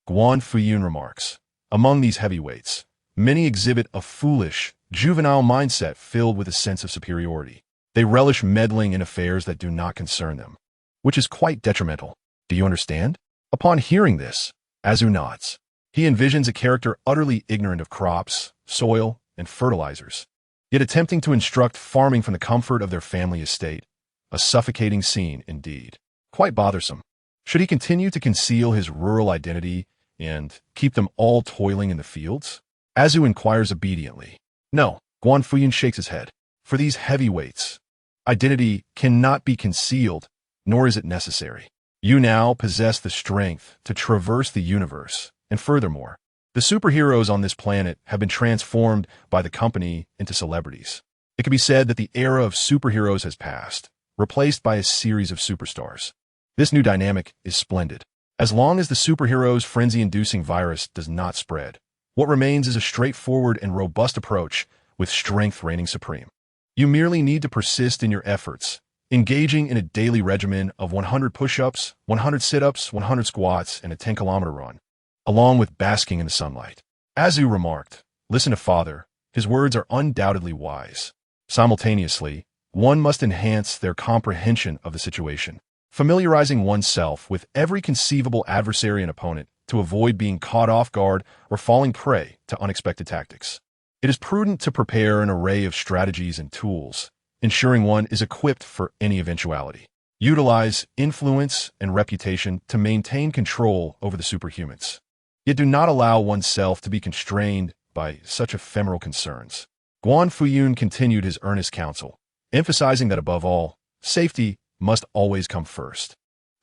Guan Fuyun remarks, among these heavyweights, many exhibit a foolish, juvenile mindset filled with a sense of superiority. They relish meddling in affairs that do not concern them, which is quite detrimental. Do you understand? Upon hearing this, Azu nods. He envisions a character utterly ignorant of crops, soil, and fertilizers, yet attempting to instruct farming from the comfort of their family estate. A suffocating scene indeed. Quite bothersome. Should he continue to conceal his rural identity and keep them all toiling in the fields? Azu inquires obediently. No, Guan Fuyun shakes his head. For these heavyweights, identity cannot be concealed, nor is it necessary. You now possess the strength to traverse the universe, and furthermore, the superheroes on this planet have been transformed by the company into celebrities. It can be said that the era of superheroes has passed, replaced by a series of superstars. This new dynamic is splendid. As long as the superhero's frenzy-inducing virus does not spread, what remains is a straightforward and robust approach with strength reigning supreme. You merely need to persist in your efforts, engaging in a daily regimen of 100 push-ups, 100 sit-ups, 100 squats, and a 10-kilometer run, along with basking in the sunlight. Azu remarked, "Listen to Father. His words are undoubtedly wise." Simultaneously, one must enhance their comprehension of the situation, familiarizing oneself with every conceivable adversary and opponent to avoid being caught off guard or falling prey to unexpected tactics. It is prudent to prepare an array of strategies and tools, ensuring one is equipped for any eventuality. Utilize influence and reputation to maintain control over the superhumans. Yet do not allow oneself to be constrained by such ephemeral concerns. Guan Fuyun continued his earnest counsel, emphasizing that above all, safety must always come first.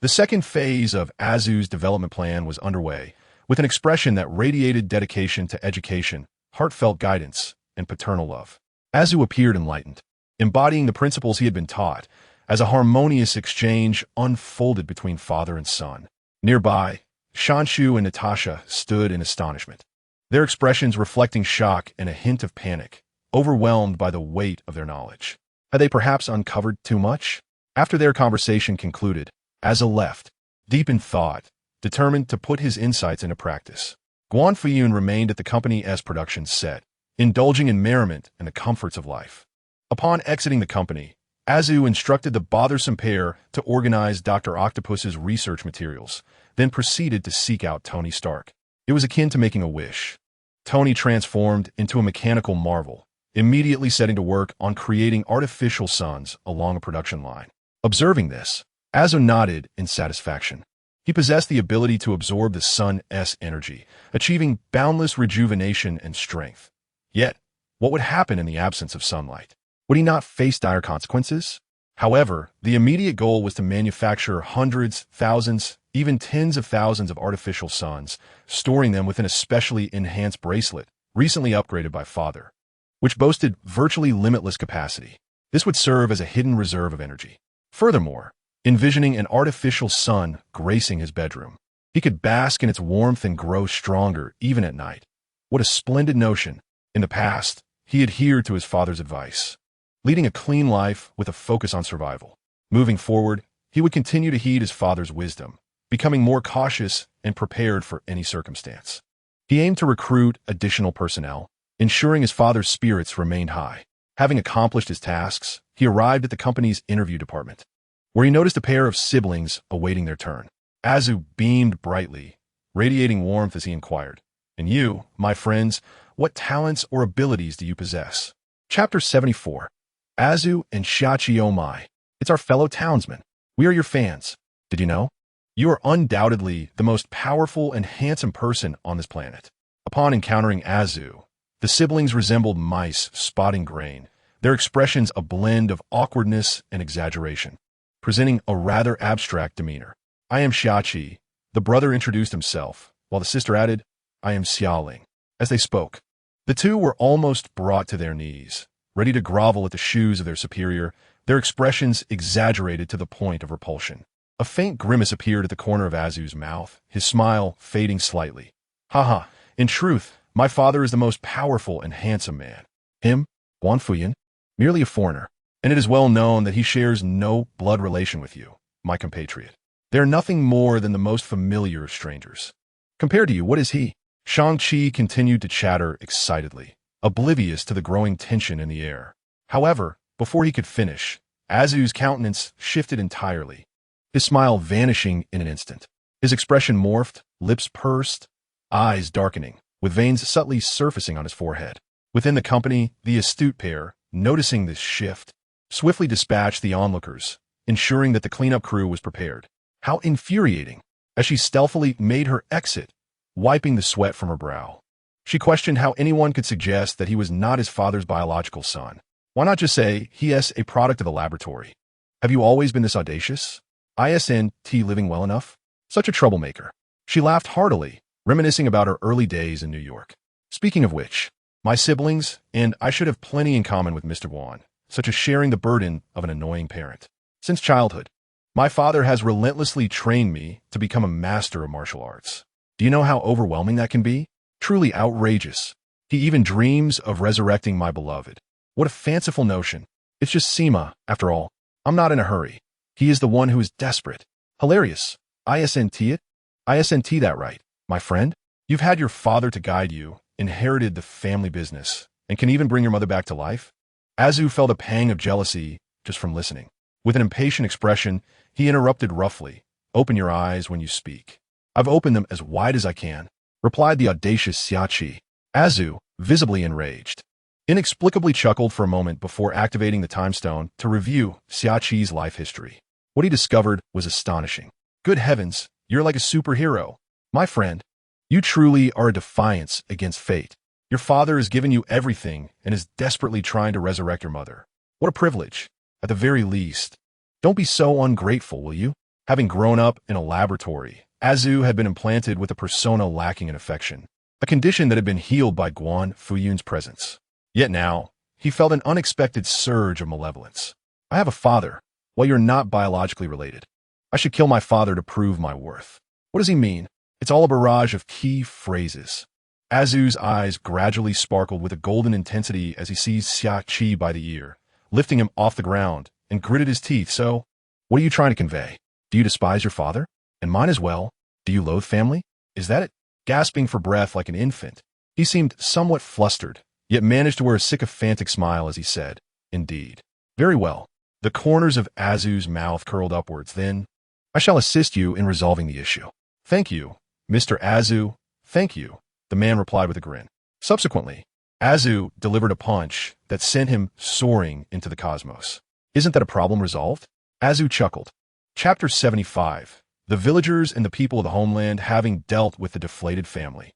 The second phase of Azu's development plan was underway, with an expression that radiated dedication to education, heartfelt guidance, and paternal love. Azu appeared enlightened, embodying the principles he had been taught, as a harmonious exchange unfolded between father and son. Nearby, Shanshu and Natasha stood in astonishment, their expressions reflecting shock and a hint of panic, overwhelmed by the weight of their knowledge. Had they perhaps uncovered too much? After their conversation concluded, Azu left, deep in thought, determined to put his insights into practice. Guan Fuyun remained at the company's production set, indulging in merriment and the comforts of life. Upon exiting the company, Azu instructed the bothersome pair to organize Dr. Octopus's research materials, then proceeded to seek out Tony Stark. It was akin to making a wish. Tony transformed into a mechanical marvel, immediately setting to work on creating artificial suns along a production line. Observing this, Azu nodded in satisfaction. He possessed the ability to absorb the sun's energy, achieving boundless rejuvenation and strength. Yet, what would happen in the absence of sunlight? Would he not face dire consequences? However, the immediate goal was to manufacture hundreds, thousands, even tens of thousands of artificial suns, storing them within a specially enhanced bracelet, recently upgraded by Father, which boasted virtually limitless capacity. This would serve as a hidden reserve of energy. Furthermore, envisioning an artificial sun gracing his bedroom, he could bask in its warmth and grow stronger even at night. What a splendid notion! In the past, he adhered to his father's advice, leading a clean life with a focus on survival. Moving forward, he would continue to heed his father's wisdom, becoming more cautious and prepared for any circumstance. He aimed to recruit additional personnel, ensuring his father's spirits remained high. Having accomplished his tasks, he arrived at the company's interview department, where he noticed a pair of siblings awaiting their turn. Azu beamed brightly, radiating warmth as he inquired, "And you, my friends, what talents or abilities do you possess?" Chapter 74. Azu and Shachi. Oh my. It's our fellow townsmen. We are your fans. Did you know? You are undoubtedly the most powerful and handsome person on this planet. Upon encountering Azu, the siblings resembled mice spotting grain, their expressions a blend of awkwardness and exaggeration, presenting a rather abstract demeanor. "I am Shachi," the brother introduced himself, while the sister added, "I am Xiaoling." As they spoke, the two were almost brought to their knees, ready to grovel at the shoes of their superior, their expressions exaggerated to the point of repulsion. A faint grimace appeared at the corner of Azu's mouth, his smile fading slightly. "Haha, in truth, my father is the most powerful and handsome man. Him, Guan Fuyun, merely a foreigner, and it is well known that he shares no blood relation with you, my compatriot. They are nothing more than the most familiar of strangers. Compared to you, what is he?" Shang-Chi continued to chatter excitedly, oblivious to the growing tension in the air. However, before he could finish, Azu's countenance shifted entirely, his smile vanishing in an instant. His expression morphed, lips pursed, eyes darkening, with veins subtly surfacing on his forehead. Within the company, the astute pair, noticing this shift, swiftly dispatched the onlookers, ensuring that the cleanup crew was prepared. How infuriating! As she stealthily made her exit, wiping the sweat from her brow, she questioned how anyone could suggest that he was not his father's biological son. Why not just say he is a product of the laboratory? Have you always been this audacious? Isn't living well enough? Such a troublemaker. She laughed heartily, reminiscing about her early days in New York. Speaking of which, my siblings and I should have plenty in common with Mr. Guan, such as sharing the burden of an annoying parent. Since childhood, my father has relentlessly trained me to become a master of martial arts. Do you know how overwhelming that can be? Truly outrageous. He even dreams of resurrecting my beloved. What a fanciful notion. It's just Sima, after all. I'm not in a hurry. He is the one who is desperate. Hilarious. Isn't it? Isn't that right, my friend? You've had your father to guide you, inherited the family business, and can even bring your mother back to life? Azu felt a pang of jealousy just from listening. With an impatient expression, he interrupted roughly. "Open your eyes when you speak." "I've opened them as wide as I can," replied the audacious Xiachi. Azu, visibly enraged, inexplicably chuckled for a moment before activating the time stone to review Xiaqi's life history. What he discovered was astonishing. Good heavens, you're like a superhero. My friend, you truly are a defiance against fate. Your father has given you everything and is desperately trying to resurrect your mother. What a privilege. At the very least, don't be so ungrateful, will you? Having grown up in a laboratory, Azu had been implanted with a persona lacking in affection, a condition that had been healed by Guan Fuyun's presence. Yet now, he felt an unexpected surge of malevolence. I have a father, while you're not biologically related. I should kill my father to prove my worth. What does he mean? It's all a barrage of key phrases. Azu's eyes gradually sparkled with a golden intensity as he seized Xiaqi by the ear, lifting him off the ground, and gritted his teeth. So, what are you trying to convey? Do you despise your father? And mine as well? Do you loathe family? Is that it? Gasping for breath like an infant, he seemed somewhat flustered, yet managed to wear a sycophantic smile as he said, Indeed. Very well. The corners of Azu's mouth curled upwards. Then, I shall assist you in resolving the issue. Thank you, Mr. Azu. Thank you, the man replied with a grin. Subsequently, Azu delivered a punch that sent him soaring into the cosmos. Isn't that a problem resolved? Azu chuckled. Chapter 75. The villagers and the people of the homeland having dealt with the deflated family.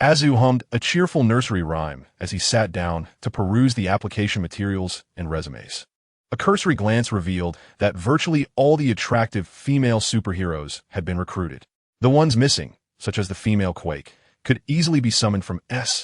Azu hummed a cheerful nursery rhyme as he sat down to peruse the application materials and resumes. A cursory glance revealed that virtually all the attractive female superheroes had been recruited. The ones missing, such as the female Quake, could easily be summoned from S.H.I.E.L.D.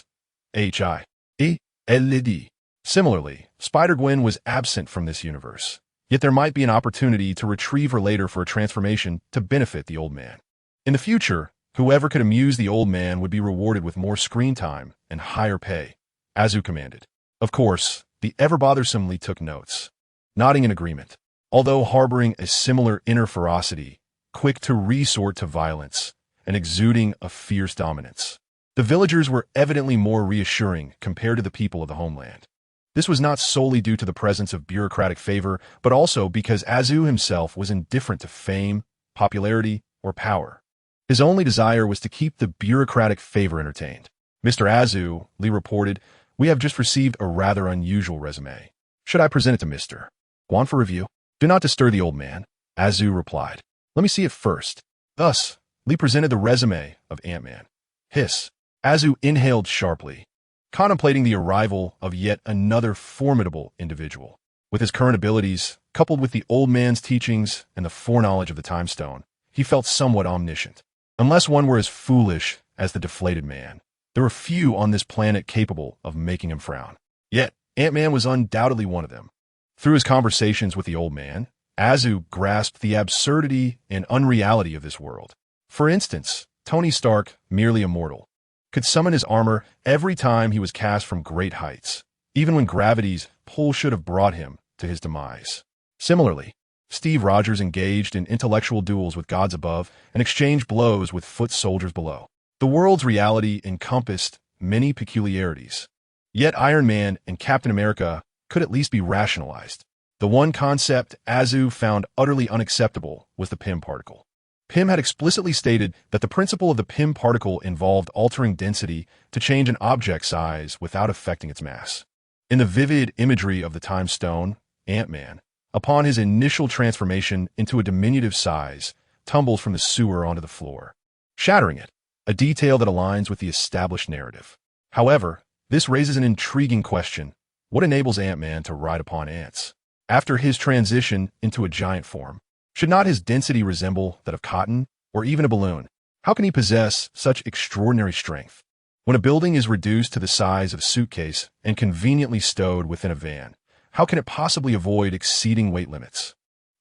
Similarly, Spider-Gwen was absent from this universe, yet there might be an opportunity to retrieve her later for a transformation to benefit the old man. In the future, whoever could amuse the old man would be rewarded with more screen time and higher pay, Azu commanded. Of course, the ever-bothersome Lee took notes, nodding in agreement. Although harboring a similar inner ferocity, quick to resort to violence, and exuding a fierce dominance, the villagers were evidently more reassuring compared to the people of the homeland. This was not solely due to the presence of bureaucratic favor, but also because Azu himself was indifferent to fame, popularity, or power. His only desire was to keep the bureaucratic favor entertained. Mr. Azu, Lee reported, we have just received a rather unusual resume. Should I present it to Mr. Guan for review? Do not disturb the old man, Azu replied. Let me see it first. Thus, Lee presented the resume of Ant-Man. Hiss. Azu inhaled sharply, contemplating the arrival of yet another formidable individual. With his current abilities, coupled with the old man's teachings and the foreknowledge of the Time Stone, he felt somewhat omniscient. Unless one were as foolish as the deflated man, there were few on this planet capable of making him frown. Yet, Ant-Man was undoubtedly one of them. Through his conversations with the old man, Azu grasped the absurdity and unreality of this world. For instance, Tony Stark, merely a mortal, could summon his armor every time he was cast from great heights, even when gravity's pull should have brought him to his demise. Similarly, Steve Rogers engaged in intellectual duels with gods above and exchanged blows with foot soldiers below. The world's reality encompassed many peculiarities. Yet Iron Man and Captain America could at least be rationalized. The one concept Azu found utterly unacceptable was the Pym particle. Pym had explicitly stated that the principle of the Pym particle involved altering density to change an object size without affecting its mass. In the vivid imagery of the Time Stone, Ant-Man, upon his initial transformation into a diminutive size, tumbles from the sewer onto the floor, shattering it, a detail that aligns with the established narrative. However, this raises an intriguing question. What enables Ant-Man to ride upon ants? After his transition into a giant form, should not his density resemble that of cotton, or even a balloon? How can he possess such extraordinary strength? When a building is reduced to the size of a suitcase and conveniently stowed within a van, how can it possibly avoid exceeding weight limits?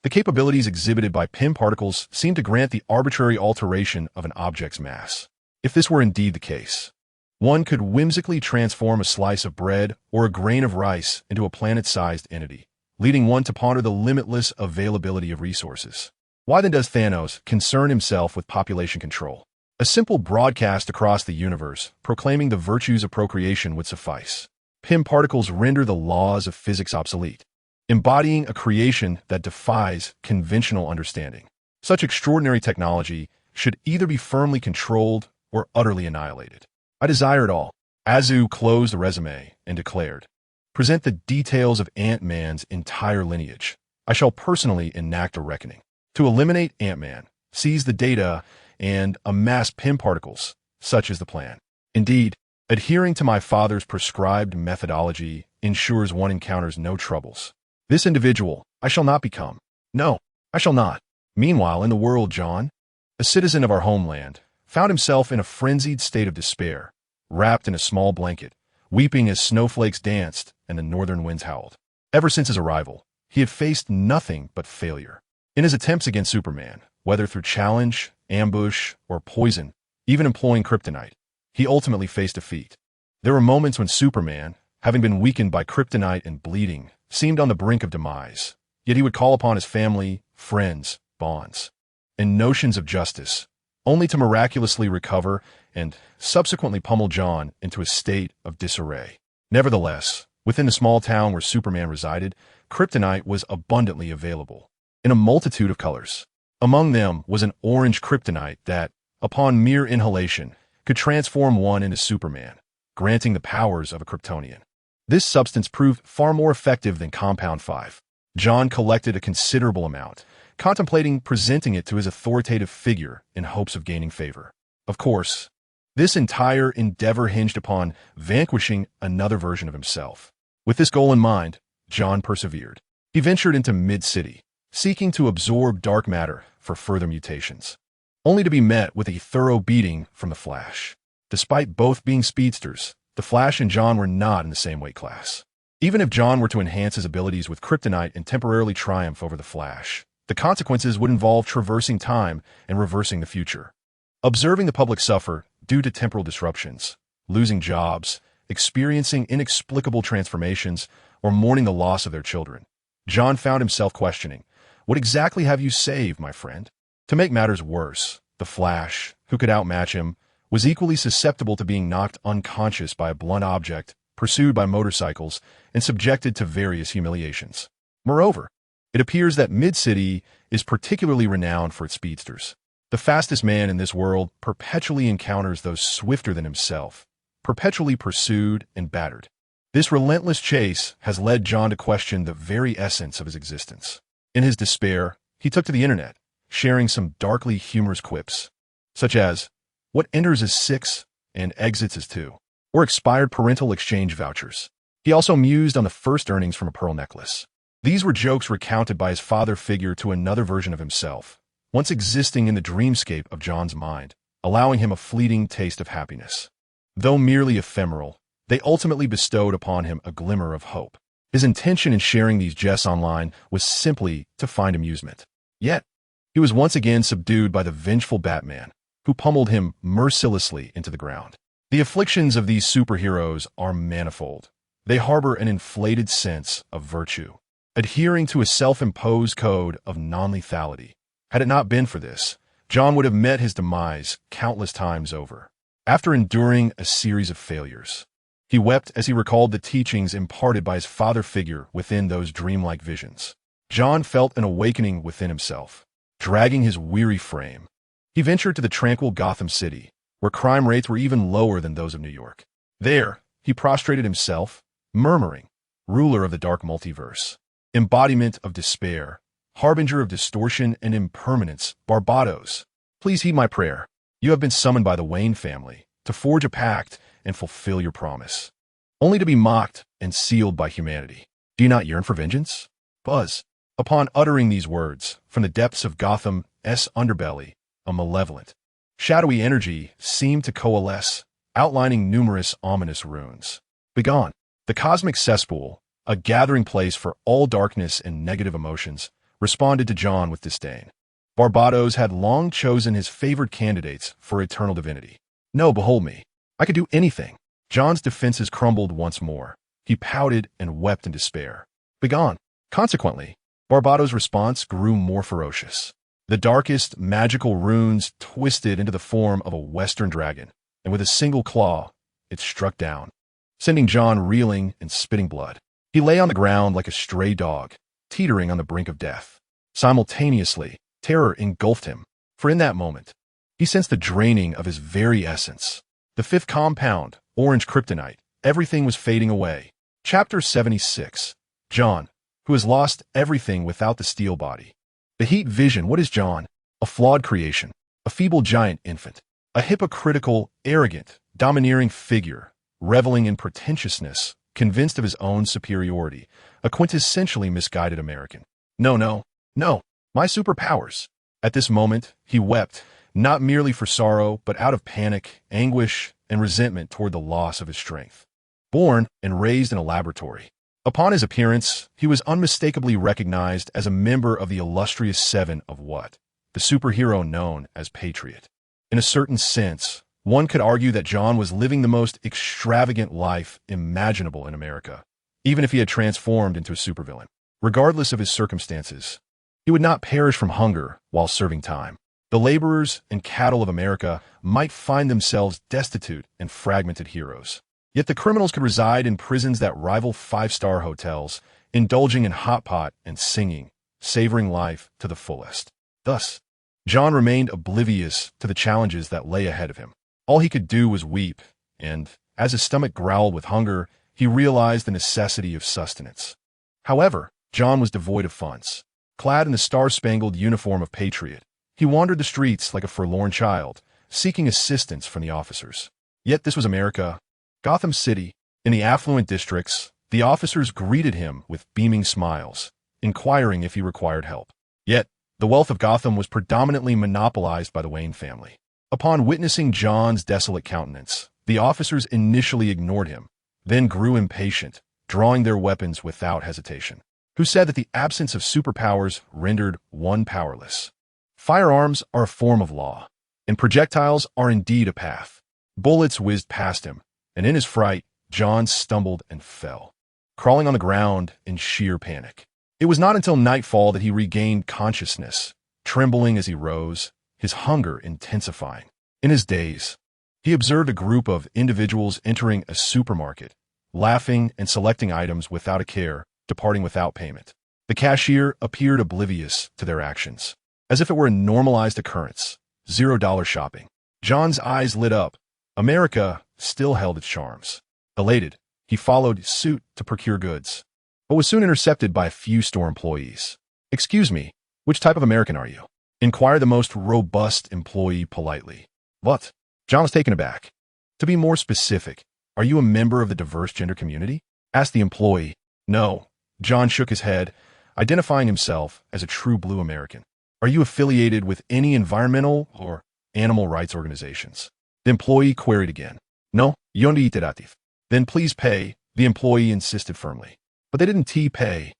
The capabilities exhibited by Pym particles seem to grant the arbitrary alteration of an object's mass. If this were indeed the case, one could whimsically transform a slice of bread or a grain of rice into a planet-sized entity, leading one to ponder the limitless availability of resources. Why then does Thanos concern himself with population control? A simple broadcast across the universe proclaiming the virtues of procreation would suffice. Pym particles render the laws of physics obsolete, embodying a creation that defies conventional understanding. Such extraordinary technology should either be firmly controlled or utterly annihilated. I desire it all. Azu closed the resume and declared, Present the details of Ant-Man's entire lineage. I shall personally enact a reckoning. To eliminate Ant-Man, seize the data, and amass Pym particles. Such is the plan. Indeed, adhering to my father's prescribed methodology ensures one encounters no troubles. This individual I shall not become. No, I shall not. Meanwhile, in the world, John, a citizen of our homeland, found himself in a frenzied state of despair, wrapped in a small blanket, weeping as snowflakes danced and the northern winds howled. Ever since his arrival, he had faced nothing but failure. In his attempts against Superman, whether through challenge, ambush, or poison, even employing kryptonite, he ultimately faced defeat. There were moments when Superman, having been weakened by kryptonite and bleeding, seemed on the brink of demise, yet he would call upon his family, friends, bonds, and notions of justice, only to miraculously recover and subsequently pummel John into a state of disarray. Nevertheless, within the small town where Superman resided, kryptonite was abundantly available, in a multitude of colors. Among them was an orange kryptonite that, upon mere inhalation, could transform one into Superman, granting the powers of a Kryptonian. This substance proved far more effective than Compound 5. John collected a considerable amount, contemplating presenting it to his authoritative figure in hopes of gaining favor. Of course, this entire endeavor hinged upon vanquishing another version of himself. With this goal in mind, John persevered. He ventured into Mid-City, seeking to absorb dark matter for further mutations, only to be met with a thorough beating from the Flash. Despite both being speedsters, the Flash and John were not in the same weight class. Even if John were to enhance his abilities with kryptonite and temporarily triumph over the Flash, the consequences would involve traversing time and reversing the future. Observing the public suffer due to temporal disruptions, losing jobs, experiencing inexplicable transformations, or mourning the loss of their children, John found himself questioning, "What exactly have you saved, my friend?" To make matters worse, the Flash, who could outmatch him, was equally susceptible to being knocked unconscious by a blunt object, pursued by motorcycles, and subjected to various humiliations. Moreover, it appears that Mid-City is particularly renowned for its speedsters. The fastest man in this world perpetually encounters those swifter than himself, perpetually pursued and battered. This relentless chase has led John to question the very essence of his existence. In his despair, he took to the internet, sharing some darkly humorous quips, such as, "What enters as 6 and exits as 2, or expired parental exchange vouchers." He also mused on the first earnings from a pearl necklace. These were jokes recounted by his father figure to another version of himself, once existing in the dreamscape of John's mind, allowing him a fleeting taste of happiness. Though merely ephemeral, they ultimately bestowed upon him a glimmer of hope. His intention in sharing these jests online was simply to find amusement. Yet, he was once again subdued by the vengeful Batman, who pummeled him mercilessly into the ground. The afflictions of these superheroes are manifold. They harbor an inflated sense of virtue, adhering to a self-imposed code of non-lethality. Had it not been for this, John would have met his demise countless times over. After enduring a series of failures, he wept as he recalled the teachings imparted by his father figure within those dreamlike visions. John felt an awakening within himself. Dragging his weary frame, he ventured to the tranquil Gotham City, where crime rates were even lower than those of New York. There, he prostrated himself, murmuring, "Ruler of the dark multiverse, embodiment of despair, harbinger of distortion and impermanence, Barbados, please heed my prayer. You have been summoned by the Wayne family to forge a pact and fulfill your promise, only to be mocked and sealed by humanity. Do you not yearn for vengeance?" Buzz. Upon uttering these words, from the depths of Gotham's underbelly, a malevolent, shadowy energy seemed to coalesce, outlining numerous ominous runes. Begone. The cosmic cesspool, a gathering place for all darkness and negative emotions, responded to John with disdain. Barbados had long chosen his favored candidates for eternal divinity. "No, behold me. I could do anything." John's defenses crumbled once more. He pouted and wept in despair. "Begone." Consequently, Barbados' response grew more ferocious. The darkest magical runes twisted into the form of a western dragon, and with a single claw, it struck down, sending John reeling and spitting blood. He lay on the ground like a stray dog, teetering on the brink of death. Simultaneously, terror engulfed him, for in that moment, he sensed the draining of his very essence. The fifth compound, orange kryptonite, everything was fading away, Chapter 76. John, who has lost everything without the steel body. The heat vision. What is John? A flawed creation, a feeble giant infant, a hypocritical, arrogant, domineering figure, reveling in pretentiousness, convinced of his own superiority, a quintessentially misguided American. No, no, no, my superpowers. At this moment, he wept, not merely for sorrow, but out of panic, anguish, and resentment toward the loss of his strength. Born and raised in a laboratory. Upon his appearance, he was unmistakably recognized as a member of the illustrious seven of what? The superhero known as Patriot. In a certain sense, one could argue that John was living the most extravagant life imaginable in America, even if he had transformed into a supervillain. Regardless of his circumstances, he would not perish from hunger while serving time. The laborers and cattle of America might find themselves destitute and fragmented heroes. Yet the criminals could reside in prisons that rival five-star hotels, indulging in hot pot and singing, savoring life to the fullest. Thus, John remained oblivious to the challenges that lay ahead of him. All he could do was weep, and, as his stomach growled with hunger, he realized the necessity of sustenance. However, John was devoid of funds. Clad in the star-spangled uniform of Patriot, he wandered the streets like a forlorn child, seeking assistance from the officers. Yet this was America. Gotham City. In the affluent districts, the officers greeted him with beaming smiles, inquiring if he required help. Yet, the wealth of Gotham was predominantly monopolized by the Wayne family. Upon witnessing John's desolate countenance, the officers initially ignored him, then grew impatient, drawing their weapons without hesitation. Who said that the absence of superpowers rendered one powerless? Firearms are a form of law, and projectiles are indeed a path. Bullets whizzed past him, and in his fright, John stumbled and fell, crawling on the ground in sheer panic. It was not until nightfall that he regained consciousness, trembling as he rose, his hunger intensifying. In his daze, he observed a group of individuals entering a supermarket, laughing and selecting items without a care, departing without payment. The cashier appeared oblivious to their actions, as if it were a normalized occurrence. $0 shopping. John's eyes lit up. America still held its charms. Elated, he followed suit to procure goods, but was soon intercepted by a few store employees. "Excuse me, which type of American are you?" inquired the most robust employee politely. "What?" John was taken aback. "To be more specific, are you a member of the diverse gender community?" asked the employee. "No." John shook his head, identifying himself as a true blue American. "Are you affiliated with any environmental or animal rights organizations?" The employee queried again. "No, yondi iterative." "Then please pay," the employee insisted firmly. "But they didn't pay,"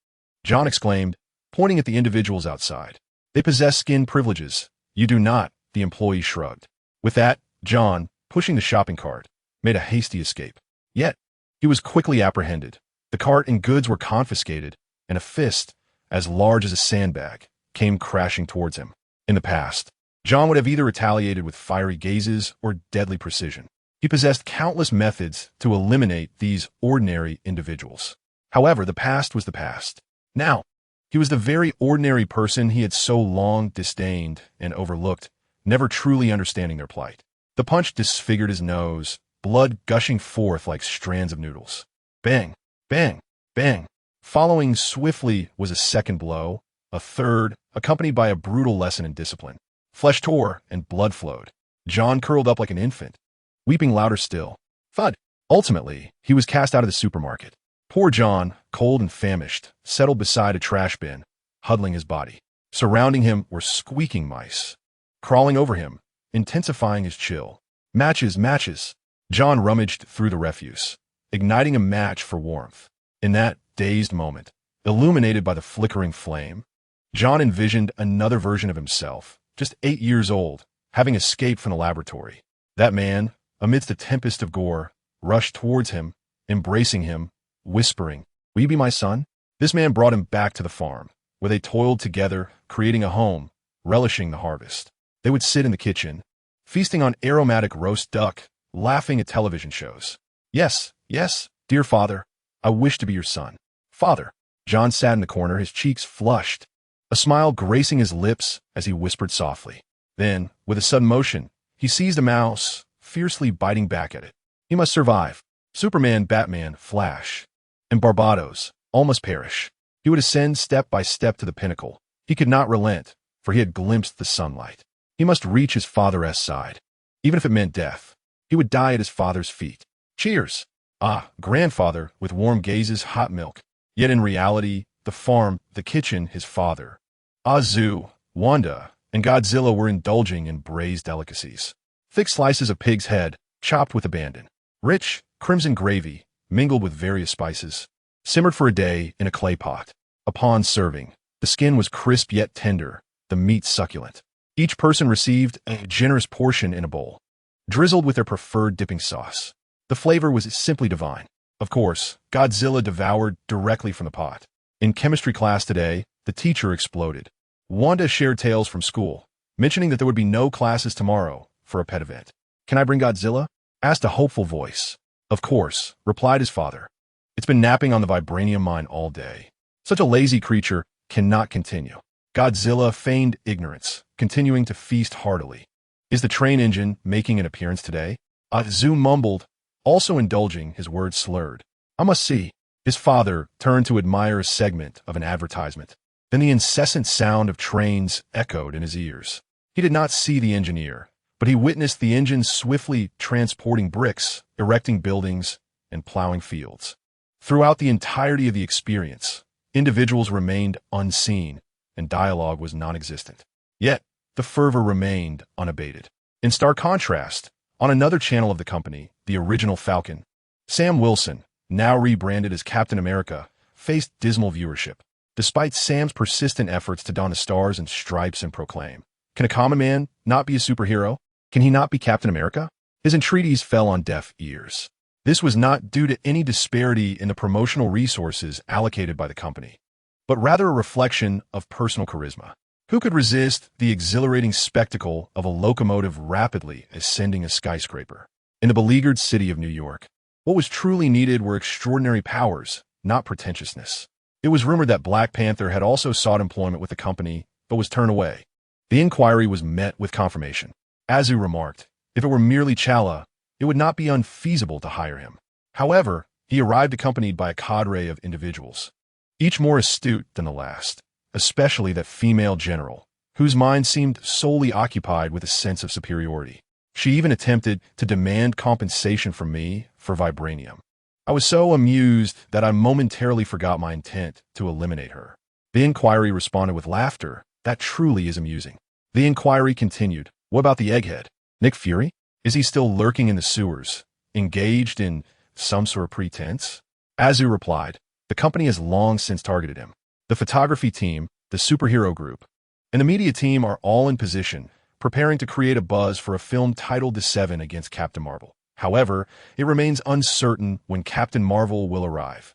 John exclaimed, pointing at the individuals outside. "They possess skin privileges. You do not," the employee shrugged. With that, John, pushing the shopping cart, made a hasty escape. Yet, he was quickly apprehended. The cart and goods were confiscated, and a fist, as large as a sandbag, came crashing towards him. In the past, John would have either retaliated with fiery gazes or deadly precision. He possessed countless methods to eliminate these ordinary individuals. However, the past was the past. Now, he was the very ordinary person he had so long disdained and overlooked, never truly understanding their plight. The punch disfigured his nose, blood gushing forth like strands of noodles. Bang, bang, bang. Following swiftly was a second blow, a third, accompanied by a brutal lesson in discipline. Flesh tore and blood flowed. John curled up like an infant, weeping louder still. Thud. Ultimately, he was cast out of the supermarket. Poor John, cold and famished, settled beside a trash bin, huddling his body. Surrounding him were squeaking mice, crawling over him, intensifying his chill. Matches, matches. John rummaged through the refuse, igniting a match for warmth. In that dazed moment, illuminated by the flickering flame, John envisioned another version of himself, just 8 years old, having escaped from the laboratory. That man, amidst a tempest of gore, rushed towards him, embracing him, whispering, "Will you be my son?" This man brought him back to the farm, where they toiled together, creating a home, relishing the harvest. They would sit in the kitchen, feasting on aromatic roast duck, laughing at television shows. "Yes, yes, dear father, I wish to be your son." "Father." John sat in the corner, his cheeks flushed, a smile gracing his lips as he whispered softly. Then, with a sudden motion, he seized a mouse, fiercely biting back at it. He must survive. Superman, Batman, Flash. and Barbados, almost perish. He would ascend step by step to the pinnacle. He could not relent, for he had glimpsed the sunlight. He must reach his father's side. Even if it meant death, he would die at his father's feet. Cheers! Ah, grandfather, with warm gazes, hot milk. Yet in reality, the farm, the kitchen, his father. Azu, Wanda, and Godzilla were indulging in braised delicacies. Thick slices of pig's head, chopped with abandon. Rich, crimson gravy, mingled with various spices. Simmered for a day in a clay pot. Upon serving, the skin was crisp yet tender, the meat succulent. Each person received a generous portion in a bowl, drizzled with their preferred dipping sauce. The flavor was simply divine. Of course, Godzilla devoured directly from the pot. In chemistry class today, the teacher exploded. Wanda shared tales from school, mentioning that there would be no classes tomorrow for a pet event. "Can I bring Godzilla?" asked a hopeful voice. "Of course," replied his father. "It's been napping on the vibranium mine all day. Such a lazy creature cannot continue." Godzilla feigned ignorance, continuing to feast heartily. "Is the train engine making an appearance today?" Azu mumbled, also indulging, his words slurred. "I must see." His father turned to admire a segment of an advertisement. Then the incessant sound of trains echoed in his ears. He did not see the engineer, but he witnessed the engine swiftly transporting bricks, erecting buildings, and plowing fields. Throughout the entirety of the experience, individuals remained unseen, and dialogue was non-existent. Yet, the fervor remained unabated. In stark contrast, on another channel of the company, the original Falcon, Sam Wilson, now rebranded as Captain America, faced dismal viewership. Despite Sam's persistent efforts to don the stars and stripes and proclaim, "Can a common man not be a superhero? Can he not be Captain America?" His entreaties fell on deaf ears. This was not due to any disparity in the promotional resources allocated by the company, but rather a reflection of personal charisma. Who could resist the exhilarating spectacle of a locomotive rapidly ascending a skyscraper? In the beleaguered city of New York, what was truly needed were extraordinary powers, not pretentiousness. It was rumored that Black Panther had also sought employment with the company, but was turned away. The inquiry was met with confirmation. Azu remarked, if it were merely Chala, it would not be unfeasible to hire him. However, he arrived accompanied by a cadre of individuals, each more astute than the last, especially that female general, whose mind seemed solely occupied with a sense of superiority. She even attempted to demand compensation from me for vibranium. I was so amused that I momentarily forgot my intent to eliminate her. The inquiry responded with laughter. "That truly is amusing." The inquiry continued. "What about the egghead? Nick Fury? Is he still lurking in the sewers, engaged in some sort of pretense?" Azu replied, "The company has long since targeted him. The photography team, the superhero group, and the media team are all in position, preparing to create a buzz for a film titled The Seven against Captain Marvel. However, it remains uncertain when Captain Marvel will arrive."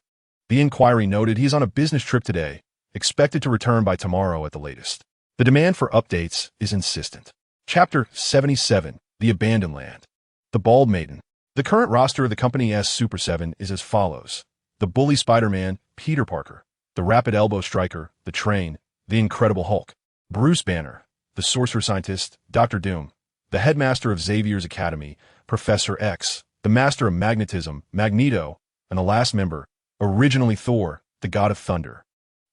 The inquiry noted he is on a business trip today, expected to return by tomorrow at the latest. The demand for updates is insistent. Chapter 77, The Abandoned Land. The Bald Maiden. The current roster of the company as Super 7 is as follows. The Bully Spider-Man, Peter Parker. The Rapid Elbow Striker, The Train, The Incredible Hulk. Bruce Banner. The Sorcerer Scientist, Dr. Doom. The Headmaster of Xavier's Academy, Professor X. The Master of Magnetism, Magneto. And the last member, originally Thor, the God of Thunder,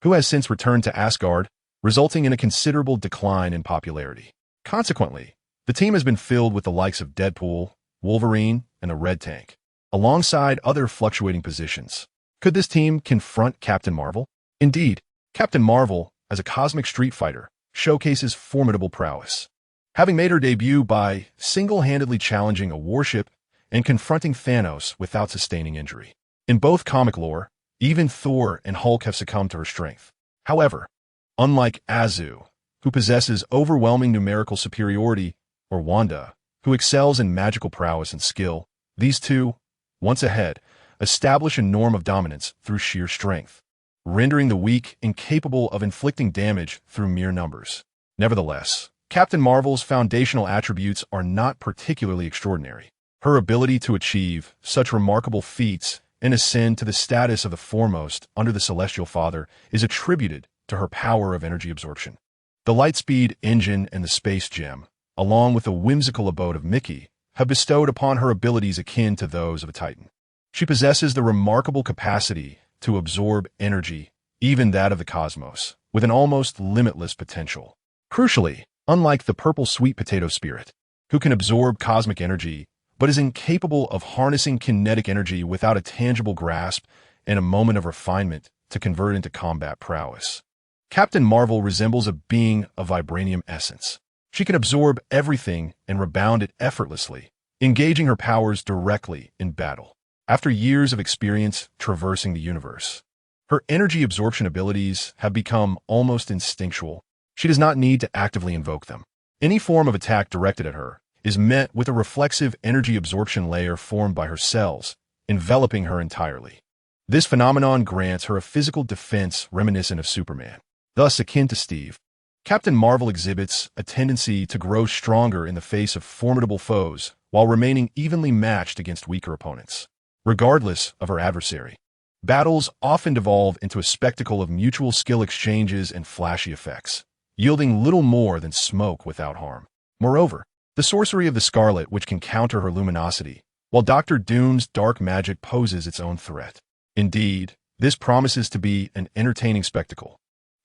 who has since returned to Asgard, resulting in a considerable decline in popularity. Consequently, the team has been filled with the likes of Deadpool, Wolverine, and the Red Tank, alongside other fluctuating positions. Could this team confront Captain Marvel? Indeed, Captain Marvel, as a cosmic street fighter, showcases formidable prowess, having made her debut by single-handedly challenging a warship and confronting Thanos without sustaining injury. In both comic lore, even Thor and Hulk have succumbed to her strength. However, unlike Azu, who possesses overwhelming numerical superiority, or Wanda, who excels in magical prowess and skill, these two, once ahead, establish a norm of dominance through sheer strength, rendering the weak incapable of inflicting damage through mere numbers. Nevertheless, Captain Marvel's foundational attributes are not particularly extraordinary. Her ability to achieve such remarkable feats and ascend to the status of the foremost under the Celestial Father is attributed to her power of energy absorption. The Lightspeed engine and the Space Gem, along with the whimsical abode of Mickey, have bestowed upon her abilities akin to those of a Titan. She possesses the remarkable capacity to absorb energy, even that of the cosmos, with an almost limitless potential. Crucially, unlike the purple sweet potato spirit, who can absorb cosmic energy but is incapable of harnessing kinetic energy without a tangible grasp and a moment of refinement to convert into combat prowess. Captain Marvel resembles a being of vibranium essence. She can absorb everything and rebound it effortlessly, engaging her powers directly in battle. After years of experience traversing the universe, her energy absorption abilities have become almost instinctual. She does not need to actively invoke them. Any form of attack directed at her is met with a reflexive energy absorption layer formed by her cells, enveloping her entirely. This phenomenon grants her a physical defense reminiscent of Superman. Thus, akin to Steve, Captain Marvel exhibits a tendency to grow stronger in the face of formidable foes while remaining evenly matched against weaker opponents. Regardless of her adversary, battles often devolve into a spectacle of mutual skill exchanges and flashy effects, yielding little more than smoke without harm. Moreover, the sorcery of the Scarlet, which can counter her luminosity, while Dr. Doom's dark magic poses its own threat. Indeed, this promises to be an entertaining spectacle.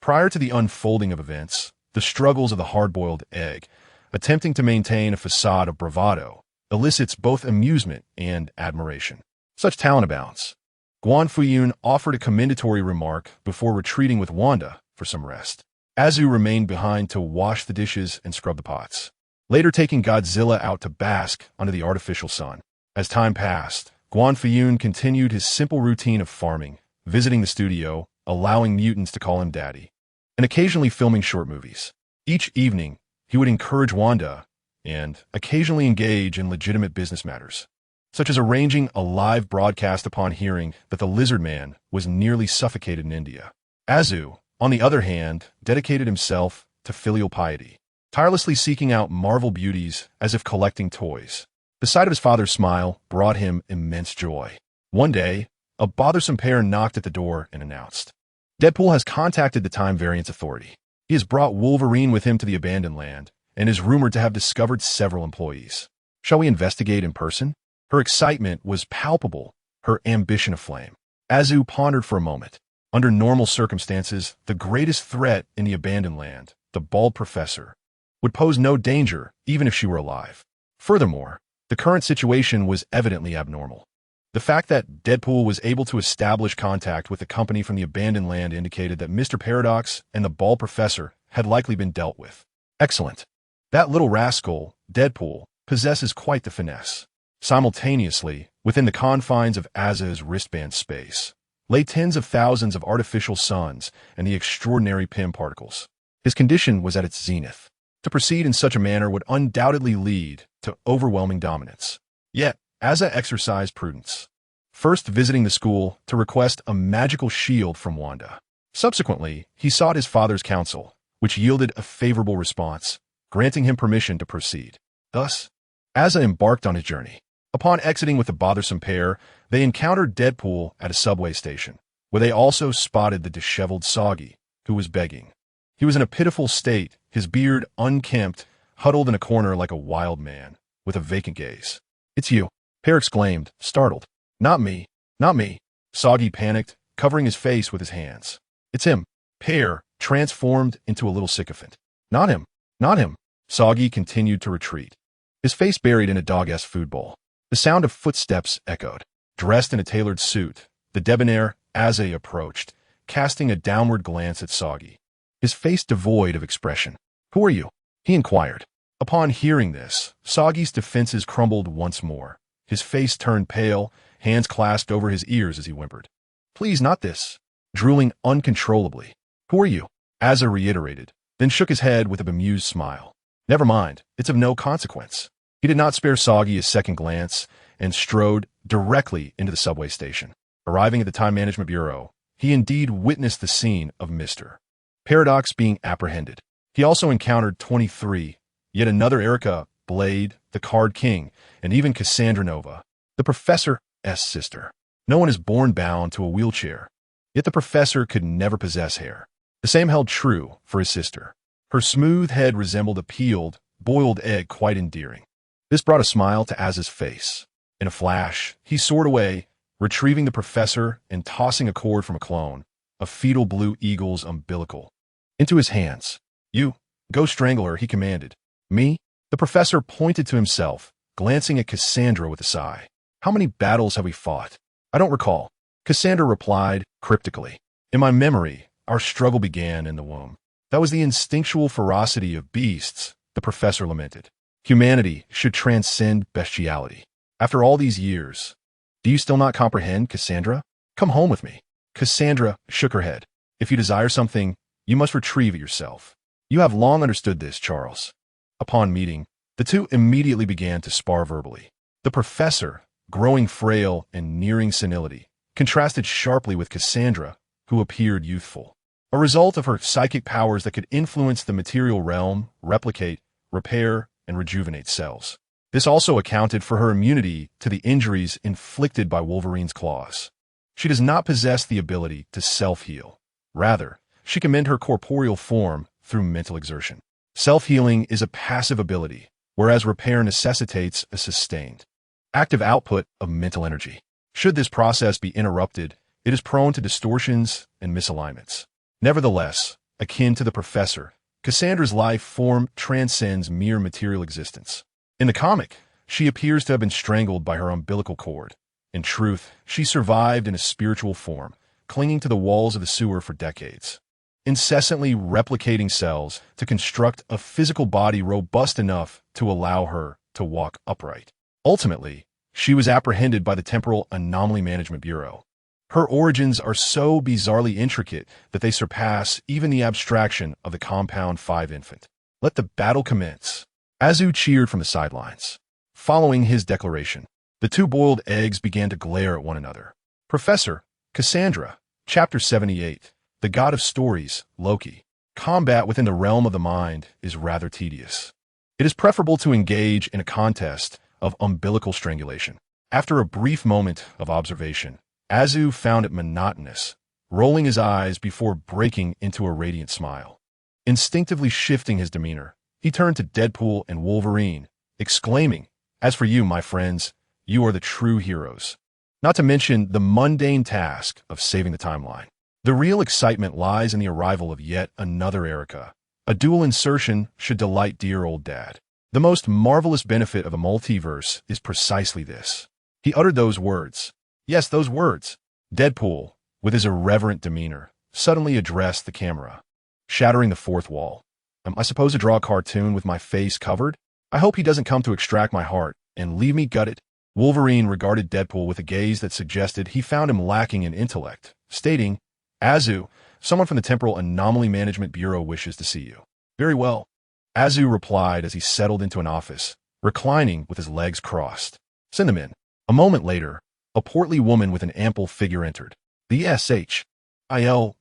Prior to the unfolding of events, the struggles of the hard-boiled egg, attempting to maintain a facade of bravado, elicits both amusement and admiration. Such talent abounds. Guan Fuyun offered a commendatory remark before retreating with Wanda for some rest. Azu remained behind to wash the dishes and scrub the pots, later taking Godzilla out to bask under the artificial sun. As time passed, Guan Fuyun continued his simple routine of farming, visiting the studio, allowing mutants to call him daddy, and occasionally filming short movies. Each evening, he would encourage Wanda and occasionally engage in legitimate business matters, such as arranging a live broadcast upon hearing that the Lizard Man was nearly suffocated in India. Azu, on the other hand, dedicated himself to filial piety, tirelessly seeking out Marvel beauties as if collecting toys. The sight of his father's smile brought him immense joy. One day, a bothersome pair knocked at the door and announced, "Deadpool has contacted the Time Variance Authority. He has brought Wolverine with him to the abandoned land and is rumored to have discovered several employees. Shall we investigate in person?" Her excitement was palpable, her ambition aflame. Azu pondered for a moment. Under normal circumstances, the greatest threat in the abandoned land, the bald professor, would pose no danger even if she were alive. Furthermore, the current situation was evidently abnormal. The fact that Deadpool was able to establish contact with the company from the abandoned land indicated that Mr. Paradox and the bald professor had likely been dealt with. Excellent. That little rascal, Deadpool, possesses quite the finesse. Simultaneously, within the confines of Aza's wristband space, lay tens of thousands of artificial suns and the extraordinary Pym particles. His condition was at its zenith. To proceed in such a manner would undoubtedly lead to overwhelming dominance. Yet, Aza exercised prudence, first visiting the school to request a magical shield from Wanda. Subsequently, he sought his father's counsel, which yielded a favorable response, granting him permission to proceed. Thus, Aza embarked on his journey. Upon exiting with the bothersome pair, they encountered Deadpool at a subway station, where they also spotted the disheveled Soggy, who was begging. He was in a pitiful state, his beard unkempt, huddled in a corner like a wild man, with a vacant gaze. "It's you," Pear exclaimed, startled. "Not me, not me." Soggy panicked, covering his face with his hands. "It's him." Pear transformed into a little sycophant. "Not him, not him." Soggy continued to retreat, his face buried in a dog-esque food bowl. The sound of footsteps echoed. Dressed in a tailored suit, the debonair Aze approached, casting a downward glance at Soggy, his face devoid of expression. "Who are you?" he inquired. Upon hearing this, Soggy's defenses crumbled once more. His face turned pale, hands clasped over his ears as he whimpered, "Please, not this," drooling uncontrollably. "Who are you?" Aza reiterated, then shook his head with a bemused smile. "Never mind, it's of no consequence." He did not spare Soggy a second glance and strode directly into the subway station. Arriving at the Time Management Bureau, he indeed witnessed the scene of Mr. Paradox being apprehended. He also encountered 23, yet another Erica, Blade, the Card King, and even Cassandra Nova, the Professor's sister. No one is born bound to a wheelchair, yet the Professor could never possess hair. The same held true for his sister. Her smooth head resembled a peeled, boiled egg, quite endearing. This brought a smile to Az's face. In a flash, he soared away, retrieving the professor and tossing a cord from a clone, a fetal blue eagle's umbilical, into his hands. "You, go strangle her," he commanded. "Me?" The professor pointed to himself, glancing at Cassandra with a sigh. "How many battles have we fought?" "I don't recall," Cassandra replied, cryptically. "In my memory, our struggle began in the womb." "That was the instinctual ferocity of beasts," the professor lamented. "Humanity should transcend bestiality. After all these years, do you still not comprehend, Cassandra? Come home with me." Cassandra shook her head. "If you desire something, you must retrieve it yourself. You have long understood this, Charles." Upon meeting, the two immediately began to spar verbally. The professor, growing frail and nearing senility, contrasted sharply with Cassandra, who appeared youthful. A result of her psychic powers that could influence the material realm, replicate, repair, and rejuvenate cells. This also accounted for her immunity to the injuries inflicted by Wolverine's claws. She does not possess the ability to self-heal. Rather, she can mend her corporeal form through mental exertion. Self-healing is a passive ability, whereas repair necessitates a sustained, active output of mental energy. Should this process be interrupted, it is prone to distortions and misalignments. Nevertheless, akin to the professor, Cassandra's life form transcends mere material existence. In the comic, she appears to have been strangled by her umbilical cord. In truth, she survived in a spiritual form, clinging to the walls of the sewer for decades, incessantly replicating cells to construct a physical body robust enough to allow her to walk upright. Ultimately, she was apprehended by the Temporal Anomaly Management Bureau. Her origins are so bizarrely intricate that they surpass even the abstraction of the Compound 5 infant. Let the battle commence. Azu cheered from the sidelines. Following his declaration, the two boiled eggs began to glare at one another. Professor, Cassandra, Chapter 78, The God of Stories, Loki. Combat within the realm of the mind is rather tedious. It is preferable to engage in a contest of umbilical strangulation. After a brief moment of observation, Azu found it monotonous, rolling his eyes before breaking into a radiant smile. Instinctively shifting his demeanor, he turned to Deadpool and Wolverine, exclaiming, "As for you, my friends, you are the true heroes." Not to mention the mundane task of saving the timeline. The real excitement lies in the arrival of yet another Erica. A dual insertion should delight dear old dad. The most marvelous benefit of a multiverse is precisely this. He uttered those words. Yes, those words. Deadpool, with his irreverent demeanor, suddenly addressed the camera, shattering the fourth wall. "Am I supposed to draw a cartoon with my face covered? I hope he doesn't come to extract my heart and leave me gutted." Wolverine regarded Deadpool with a gaze that suggested he found him lacking in intellect, stating, "Azu, someone from the Temporal Anomaly Management Bureau wishes to see you." "Very well," Azu replied as he settled into an office, reclining with his legs crossed. "Send them in." A moment later, a portly woman with an ample figure entered. The SHILD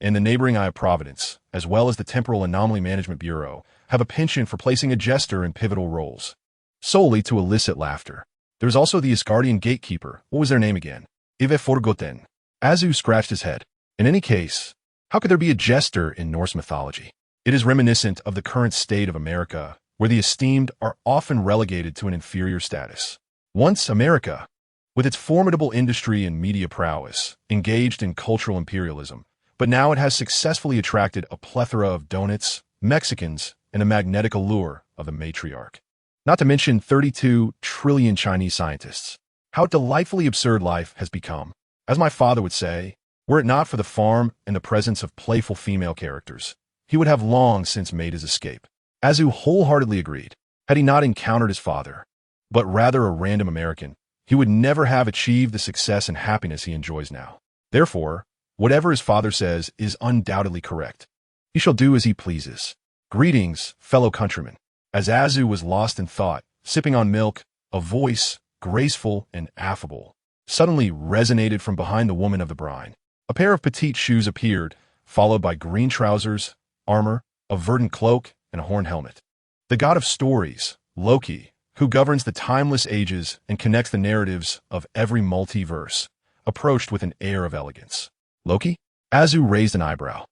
and the neighboring Eye of Providence, as well as the Temporal Anomaly Management Bureau, have a penchant for placing a jester in pivotal roles, solely to elicit laughter. There is also the Asgardian gatekeeper. What was their name again? Ive Forgotten. Azu scratched his head. In any case, how could there be a jester in Norse mythology? It is reminiscent of the current state of America, where the esteemed are often relegated to an inferior status. Once America, with its formidable industry and media prowess, engaged in cultural imperialism, but now it has successfully attracted a plethora of donuts, Mexicans, and a magnetic allure of the matriarch. Not to mention 32 trillion Chinese scientists. How delightfully absurd life has become. As my father would say, were it not for the farm and the presence of playful female characters, he would have long since made his escape. Azu wholeheartedly agreed. Had he not encountered his father, but rather a random American, he would never have achieved the success and happiness he enjoys now. Therefore, whatever his father says is undoubtedly correct. He shall do as he pleases. Greetings, fellow countrymen. As Azu was lost in thought, sipping on milk, a voice, graceful and affable, suddenly resonated from behind the woman of the brine. A pair of petite shoes appeared, followed by green trousers, armor, a verdant cloak, and a horn helmet. The god of stories, Loki, who governs the timeless ages and connects the narratives of every multiverse, approached with an air of elegance. "Loki?" Azu raised an eyebrow.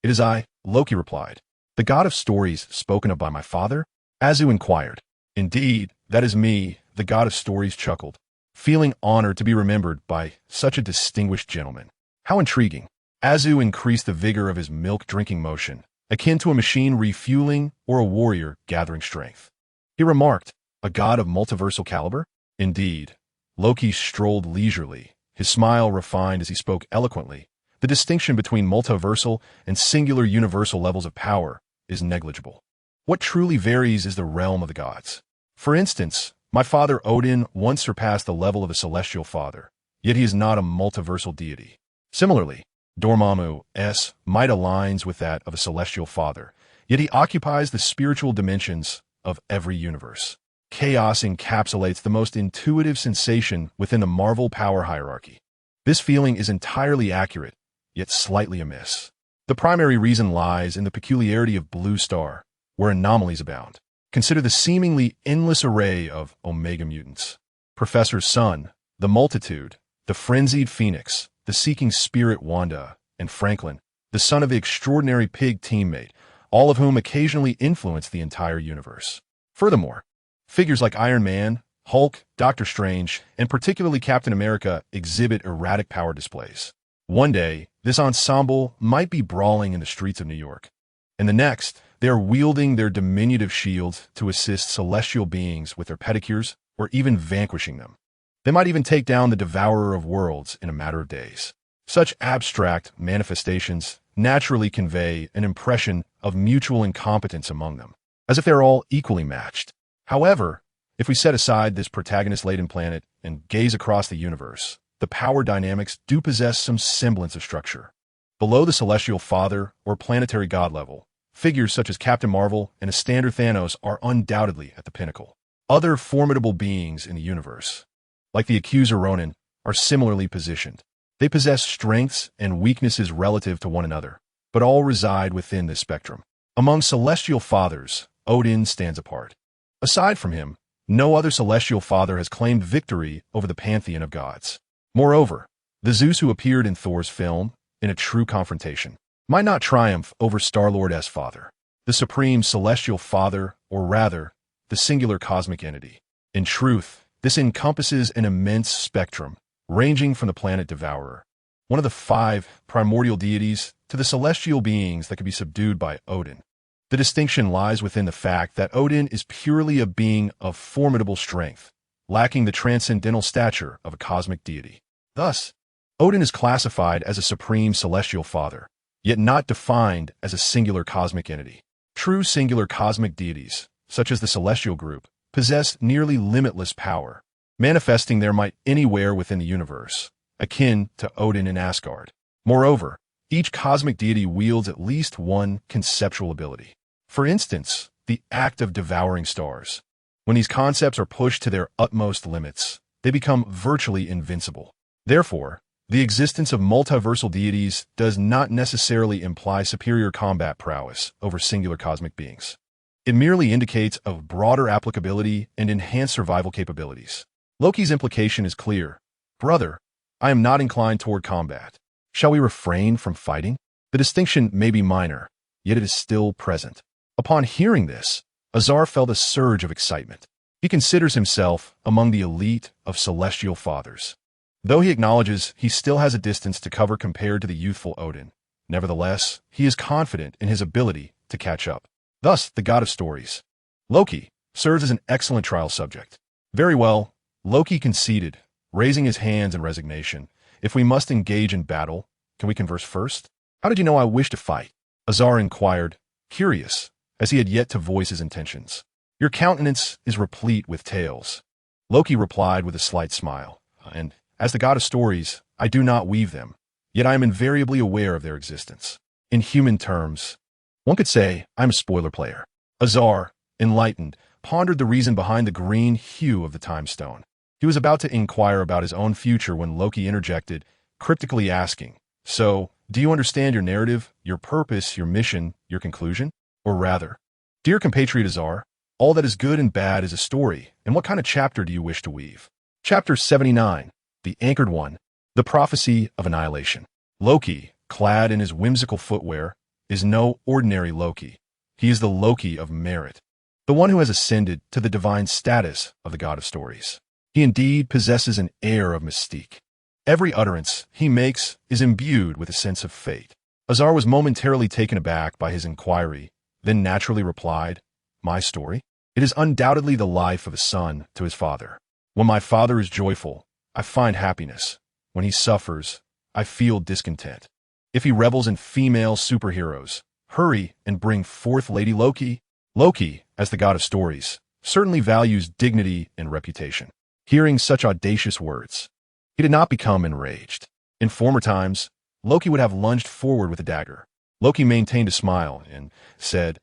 "It is I," Loki replied. "The god of stories spoken of by my father?" Azu inquired. "Indeed, that is me," the god of stories chuckled. feeling honored to be remembered by such a distinguished gentleman. How intriguing. Azu increased the vigor of his milk-drinking motion, akin to a machine refueling or a warrior gathering strength. He remarked, "A god of multiversal caliber?" Indeed. Loki strolled leisurely, his smile refined as he spoke eloquently. The distinction between multiversal and singular universal levels of power is negligible. What truly varies is the realm of the gods. For instance, my father Odin once surpassed the level of a celestial father, yet he is not a multiversal deity. Similarly, Dormammu's might aligns with that of a celestial father, yet he occupies the spiritual dimensions of every universe. Chaos encapsulates the most intuitive sensation within the Marvel power hierarchy. This feeling is entirely accurate, yet slightly amiss. The primary reason lies in the peculiarity of Blue Star, where anomalies abound. Consider the seemingly endless array of Omega mutants. Professor Sun, the Multitude, the Frenzied Phoenix, the Seeking Spirit Wanda, and Franklin, the son of the extraordinary pig teammate, all of whom occasionally influence the entire universe. Furthermore, figures like Iron Man, Hulk, Doctor Strange, and particularly Captain America exhibit erratic power displays. One day, this ensemble might be brawling in the streets of New York, and the next, they are wielding their diminutive shields to assist celestial beings with their pedicures or even vanquishing them. They might even take down the Devourer of Worlds in a matter of days. Such abstract manifestations naturally convey an impression of mutual incompetence among them, as if they are all equally matched. However, if we set aside this protagonist-laden planet and gaze across the universe, the power dynamics do possess some semblance of structure. Below the celestial father or planetary god level, figures such as Captain Marvel and a standard Thanos are undoubtedly at the pinnacle. Other formidable beings in the universe, like the Accuser Ronin, are similarly positioned. They possess strengths and weaknesses relative to one another, but all reside within this spectrum. Among celestial fathers, Odin stands apart. Aside from him, no other celestial father has claimed victory over the pantheon of gods. Moreover, the Zeus who appeared in Thor's film, in a true confrontation, might not triumph over Star-Lord's father, the supreme celestial father, or rather, the singular cosmic entity. In truth, this encompasses an immense spectrum, ranging from the planet Devourer, one of the 5 primordial deities, to the celestial beings that can be subdued by Odin. The distinction lies within the fact that Odin is purely a being of formidable strength, lacking the transcendental stature of a cosmic deity. Thus, Odin is classified as a supreme celestial father, yet not defined as a singular cosmic entity. True singular cosmic deities, such as the celestial group, possess nearly limitless power, manifesting their might anywhere within the universe, akin to Odin in Asgard. Moreover, each cosmic deity wields at least one conceptual ability. For instance, the act of devouring stars. When these concepts are pushed to their utmost limits, they become virtually invincible. Therefore, the existence of multiversal deities does not necessarily imply superior combat prowess over singular cosmic beings. It merely indicates a broader applicability and enhanced survival capabilities. Loki's implication is clear. Brother, I am not inclined toward combat. Shall we refrain from fighting? The distinction may be minor, yet it is still present. Upon hearing this, Azar felt a surge of excitement. He considers himself among the elite of celestial fathers. Though he acknowledges he still has a distance to cover compared to the youthful Odin, nevertheless, he is confident in his ability to catch up. Thus, the god of stories, Loki, serves as an excellent trial subject. Very well, Loki conceded, raising his hands in resignation. If we must engage in battle, can we converse first? How did you know I wish to fight? Azar inquired, curious, as he had yet to voice his intentions. Your countenance is replete with tales. Loki replied with a slight smile, and, as the god of stories, I do not weave them, yet I am invariably aware of their existence. In human terms, one could say I'm a spoiler player. Azar, enlightened, pondered the reason behind the green hue of the time stone. He was about to inquire about his own future when Loki interjected, cryptically asking, "So, do you understand your narrative, your purpose, your mission, your conclusion? Or rather, dear compatriot Azar, all that is good and bad is a story, and what kind of chapter do you wish to weave?" Chapter 79, The Anchored One, The Prophecy of Annihilation. Loki, clad in his whimsical footwear, is no ordinary Loki. He is the Loki of merit, the one who has ascended to the divine status of the god of stories. He indeed possesses an air of mystique. Every utterance he makes is imbued with a sense of fate. Azar was momentarily taken aback by his inquiry, then naturally replied, "My story? It is undoubtedly the life of a son to his father. When my father is joyful, I find happiness. When he suffers, I feel discontent. If he revels in female superheroes, hurry and bring forth Lady Loki." Loki, as the god of stories, certainly values dignity and reputation. Hearing such audacious words, he did not become enraged. In former times, Loki would have lunged forward with a dagger. Loki maintained a smile and said,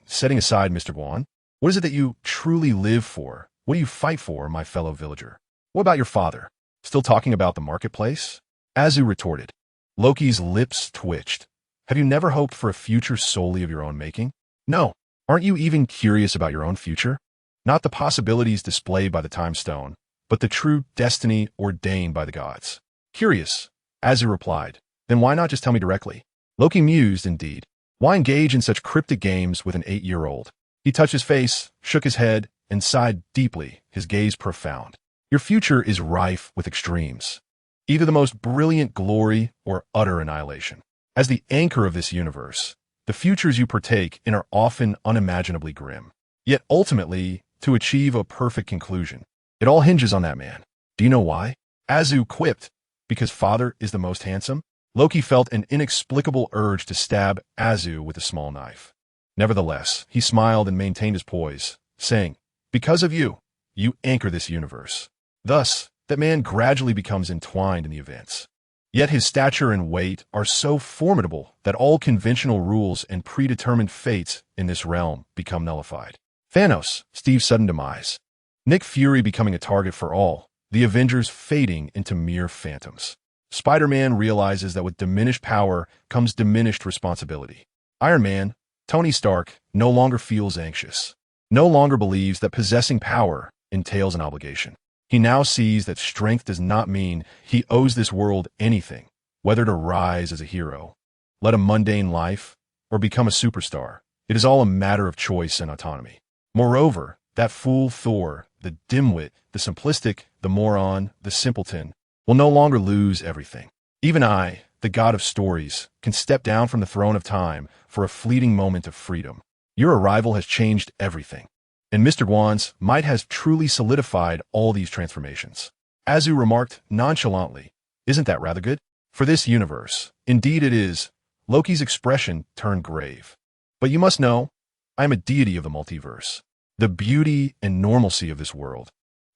setting aside Mr. Guan, what is it that you truly live for? What do you fight for, my fellow villager? What about your father? Still talking about the marketplace? Azu retorted. Loki's lips twitched. Have you never hoped for a future solely of your own making? No. Aren't you even curious about your own future? Not the possibilities displayed by the time stone, but the true destiny ordained by the gods. Curious, Azu replied. Then why not just tell me directly? Loki mused indeed. Why engage in such cryptic games with an 8-year-old? He touched his face, shook his head, and sighed deeply, his gaze profound. Your future is rife with extremes. Either the most brilliant glory or utter annihilation. As the anchor of this universe, the futures you partake in are often unimaginably grim. Yet ultimately, to achieve a perfect conclusion, it all hinges on that man. Do you know why? Azu quipped, because father is the most handsome? Loki felt an inexplicable urge to stab Azu with a small knife. Nevertheless, he smiled and maintained his poise, saying, because of you, you anchor this universe. Thus, that man gradually becomes entwined in the events. Yet his stature and weight are so formidable that all conventional rules and predetermined fates in this realm become nullified. Thanos, Steve's sudden demise. Nick Fury becoming a target for all, the Avengers fading into mere phantoms. Spider-Man realizes that with diminished power comes diminished responsibility. Iron Man, Tony Stark, no longer feels anxious. No longer believes that possessing power entails an obligation. He now sees that strength does not mean he owes this world anything, whether to rise as a hero, lead a mundane life, or become a superstar. It is all a matter of choice and autonomy. Moreover, that fool Thor, the dimwit, the simplistic, the moron, the simpleton, will no longer lose everything. Even I, the god of stories, can step down from the throne of time for a fleeting moment of freedom. Your arrival has changed everything. And Mr. Guan's might has truly solidified all these transformations. Azu remarked nonchalantly, isn't that rather good? For this universe, indeed it is. Loki's expression turned grave. But you must know, I am a deity of the multiverse, the beauty and normalcy of this world.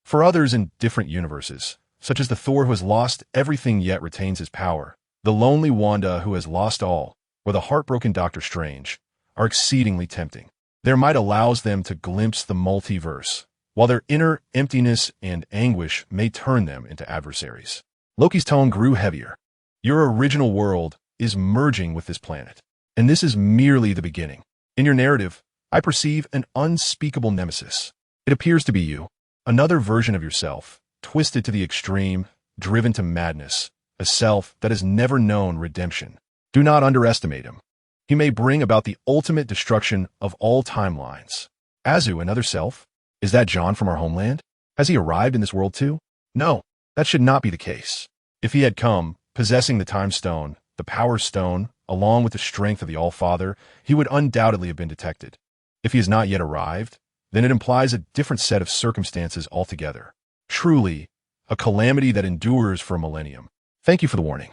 For others in different universes, such as the Thor who has lost everything yet retains his power, the lonely Wanda who has lost all, or the heartbroken Doctor Strange, are exceedingly tempting. Their might allows them to glimpse the multiverse, while their inner emptiness and anguish may turn them into adversaries. Loki's tone grew heavier. Your original world is merging with this planet, and this is merely the beginning. In your narrative, I perceive an unspeakable nemesis. It appears to be you, another version of yourself, twisted to the extreme, driven to madness, a self that has never known redemption. Do not underestimate him. He may bring about the ultimate destruction of all timelines. Azu, another self? Is that John from our homeland? Has he arrived in this world too? No, that should not be the case. If he had come, possessing the Time Stone, the Power Stone, along with the strength of the All-Father, he would undoubtedly have been detected. If he has not yet arrived, then it implies a different set of circumstances altogether. Truly, a calamity that endures for a millennium. Thank you for the warning.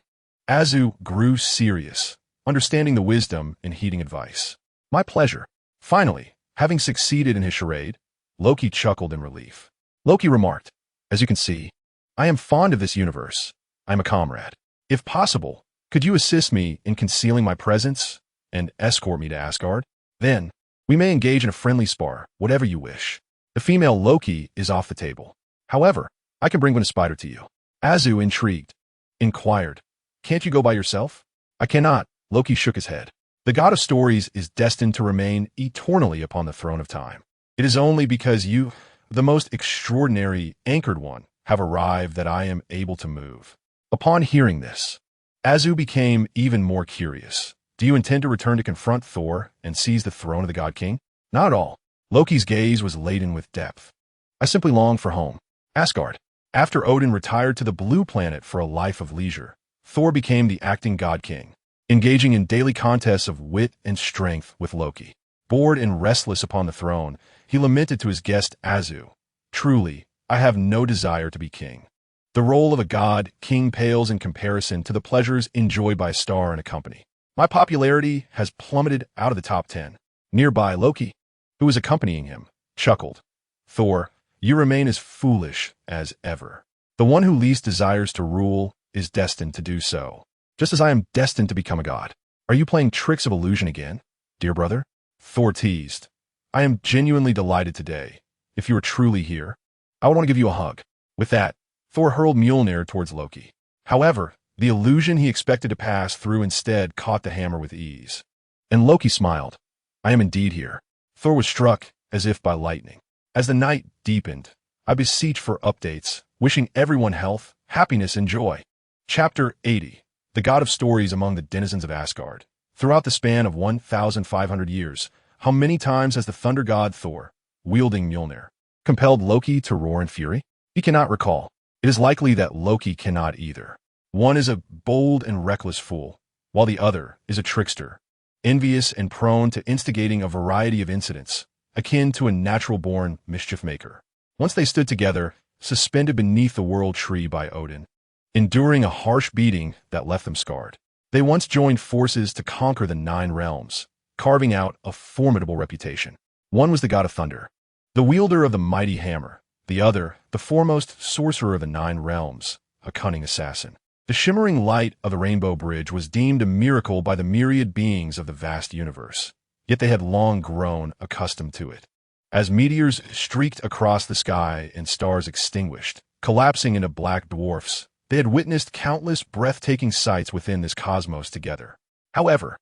Azu grew serious, understanding the wisdom and heeding advice. My pleasure. Finally, having succeeded in his charade, Loki chuckled in relief. Loki remarked, as you can see, I am fond of this universe. I am a comrade. If possible, could you assist me in concealing my presence and escort me to Asgard? Then, we may engage in a friendly spar, whatever you wish. The female Loki is off the table. However, I can bring Gwen Spider to you. Azu, intrigued, inquired, can't you go by yourself? I cannot. Loki shook his head. The god of stories is destined to remain eternally upon the throne of time. It is only because you, the most extraordinary anchored one, have arrived that I am able to move. Upon hearing this, Azu became even more curious. Do you intend to return to confront Thor and seize the throne of the God King? Not at all. Loki's gaze was laden with depth. I simply long for home. Asgard. After Odin retired to the blue planet for a life of leisure, Thor became the acting god king, engaging in daily contests of wit and strength with Loki. Bored and restless upon the throne, he lamented to his guest Azu, "Truly, I have no desire to be king. The role of a god king pales in comparison to the pleasures enjoyed by a star in a company. My popularity has plummeted out of the top 10. Nearby, Loki, who was accompanying him, chuckled. Thor, you remain as foolish as ever. The one who least desires to rule is destined to do so, just as I am destined to become a god. Are you playing tricks of illusion again, dear brother? Thor teased. I am genuinely delighted today. If you are truly here, I would want to give you a hug. With that, Thor hurled Mjolnir towards Loki. However, the illusion he expected to pass through instead caught the hammer with ease. And Loki smiled. I am indeed here. Thor was struck as if by lightning. As the night deepened, I beseech for updates, wishing everyone health, happiness, and joy. Chapter 80. The God of Stories Among the Denizens of Asgard. Throughout the span of 1,500 years, how many times has the thunder god Thor, wielding Mjolnir, compelled Loki to roar in fury? He cannot recall. It is likely that Loki cannot either. One is a bold and reckless fool, while the other is a trickster, envious and prone to instigating a variety of incidents, akin to a natural-born mischief-maker. Once they stood together, suspended beneath the world tree by Odin, enduring a harsh beating that left them scarred. They once joined forces to conquer the 9 realms, carving out a formidable reputation. One was the god of thunder, the wielder of the mighty hammer. The other, the foremost sorcerer of the 9 realms, a cunning assassin. The shimmering light of the Rainbow Bridge was deemed a miracle by the myriad beings of the vast universe, yet they had long grown accustomed to it. As meteors streaked across the sky and stars extinguished, collapsing into black dwarfs, they had witnessed countless breathtaking sights within this cosmos together. However,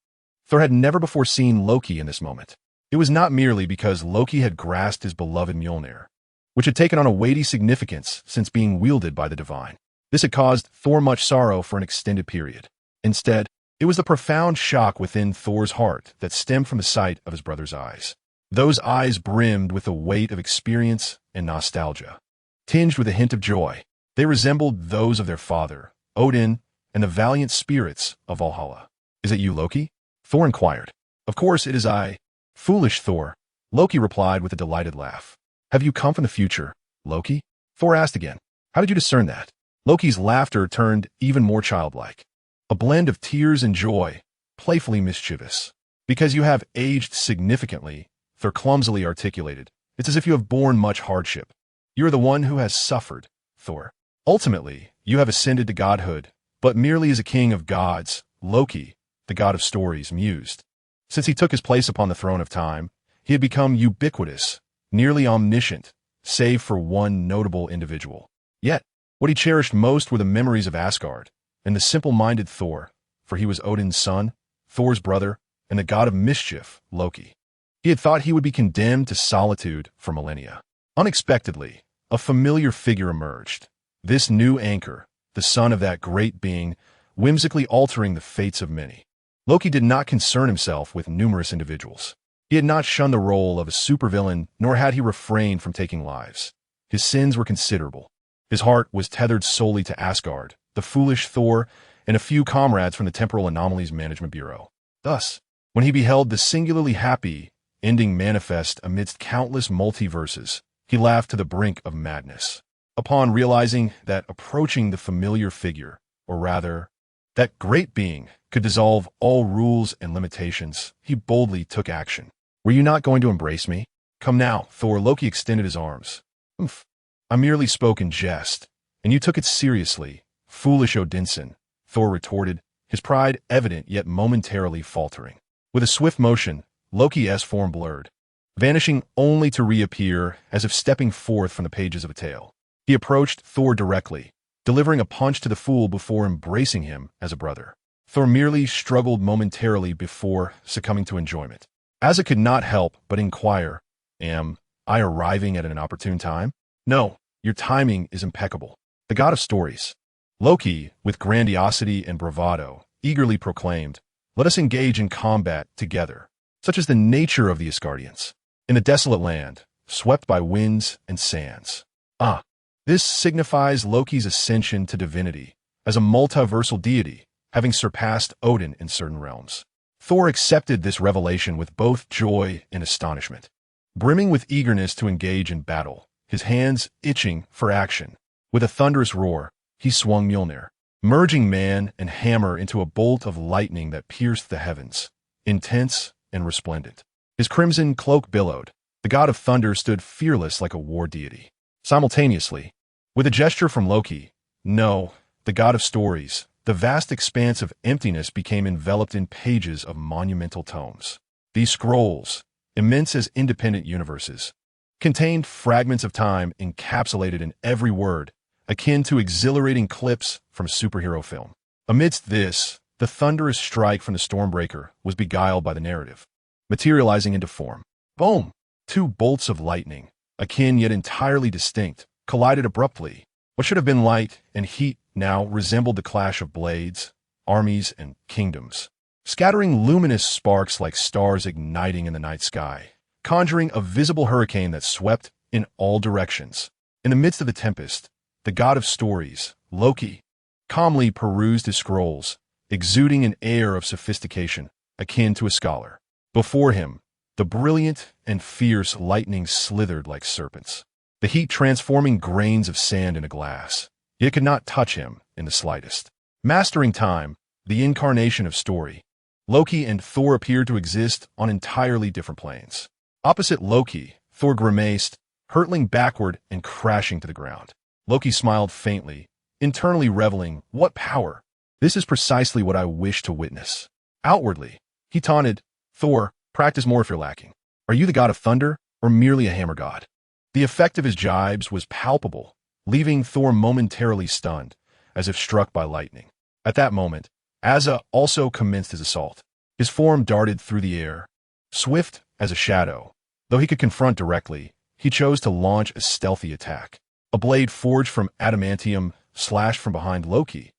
Thor had never before seen Loki in this moment. It was not merely because Loki had grasped his beloved Mjolnir, which had taken on a weighty significance since being wielded by the divine. This had caused Thor much sorrow for an extended period. Instead, it was the profound shock within Thor's heart that stemmed from the sight of his brother's eyes. Those eyes brimmed with the weight of experience and nostalgia, tinged with a hint of joy. They resembled those of their father, Odin, and the valiant spirits of Valhalla. Is it you, Loki? Thor inquired. Of course it is I. Foolish Thor, Loki replied with a delighted laugh. Have you come from the future, Loki? Thor asked again. How did you discern that? Loki's laughter turned even more childlike. A blend of tears and joy, playfully mischievous. Because you have aged significantly, Thor clumsily articulated. It's as if you have borne much hardship. You are the one who has suffered, Thor. Ultimately, you have ascended to godhood, but merely as a king of gods, Loki, the god of stories, mused. Since he took his place upon the throne of time, he had become ubiquitous, nearly omniscient, save for one notable individual. Yet, what he cherished most were the memories of Asgard, and the simple-minded Thor, for he was Odin's son, Thor's brother, and the god of mischief, Loki. He had thought he would be condemned to solitude for millennia. Unexpectedly, a familiar figure emerged. This new anchor, the son of that great being, whimsically altering the fates of many. Loki did not concern himself with numerous individuals. He had not shunned the role of a supervillain, nor had he refrained from taking lives. His sins were considerable. His heart was tethered solely to Asgard, the foolish Thor, and a few comrades from the Temporal Anomalies Management Bureau. Thus, when he beheld the singularly happy ending manifest amidst countless multiverses, he laughed to the brink of madness. Upon realizing that approaching the familiar figure, or rather, that great being, could dissolve all rules and limitations, he boldly took action. Were you not going to embrace me? Come now, Thor. Loki extended his arms. Oomph. I merely spoke in jest, and you took it seriously. Foolish Odinson, Thor retorted, his pride evident yet momentarily faltering. With a swift motion, Loki's form blurred, vanishing only to reappear as if stepping forth from the pages of a tale. He approached Thor directly, delivering a punch to the fool before embracing him as a brother. Thor merely struggled momentarily before succumbing to enjoyment. Asa could not help but inquire, am I arriving at an opportune time? No, your timing is impeccable. The god of stories. Loki, with grandiosity and bravado, eagerly proclaimed, let us engage in combat together. Such is the nature of the Asgardians. In the desolate land, swept by winds and sands. Ah, This signifies Loki's ascension to divinity as a multiversal deity, having surpassed Odin in certain realms. Thor accepted this revelation with both joy and astonishment. Brimming with eagerness to engage in battle, his hands itching for action, with a thunderous roar, he swung Mjolnir, merging man and hammer into a bolt of lightning that pierced the heavens, intense and resplendent. His crimson cloak billowed. The god of thunder stood fearless like a war deity. Simultaneously, with a gesture from Loki, no, the god of stories, the vast expanse of emptiness became enveloped in pages of monumental tomes. These scrolls, immense as independent universes, contained fragments of time encapsulated in every word, akin to exhilarating clips from a superhero film. Amidst this, the thunderous strike from the Stormbreaker was beguiled by the narrative, materializing into form. Boom! Two bolts of lightning, akin yet entirely distinct, collided abruptly. What should have been light and heat now resembled the clash of blades, armies, and kingdoms, scattering luminous sparks like stars igniting in the night sky, conjuring a visible hurricane that swept in all directions. In the midst of the tempest, the god of stories, Loki, calmly perused his scrolls, exuding an air of sophistication akin to a scholar. Before him, the brilliant and fierce lightning slithered like serpents, the heat transforming grains of sand into glass. It could not touch him in the slightest. Mastering time, the incarnation of story, Loki and Thor appeared to exist on entirely different planes. Opposite Loki, Thor grimaced, hurtling backward and crashing to the ground. Loki smiled faintly, internally reveling, "What power! This is precisely what I wish to witness." Outwardly, he taunted, "Thor, practice more if you're lacking. Are you the god of thunder, or merely a hammer god?" The effect of his jibes was palpable, leaving Thor momentarily stunned, as if struck by lightning. At that moment, Asa also commenced his assault. His form darted through the air, swift as a shadow. Though he could confront directly, he chose to launch a stealthy attack. A blade forged from adamantium slashed from behind Loki,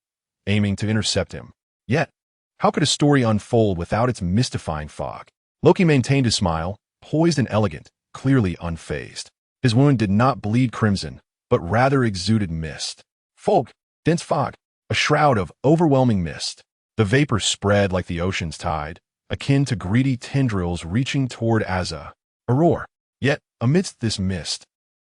aiming to intercept him. Yet, how could a story unfold without its mystifying fog? Loki maintained his smile, poised and elegant, clearly unfazed. His wound did not bleed crimson, but rather exuded mist. Fog, dense fog, a shroud of overwhelming mist. The vapor spread like the ocean's tide, akin to greedy tendrils reaching toward Asa. A roar. Yet, amidst this mist,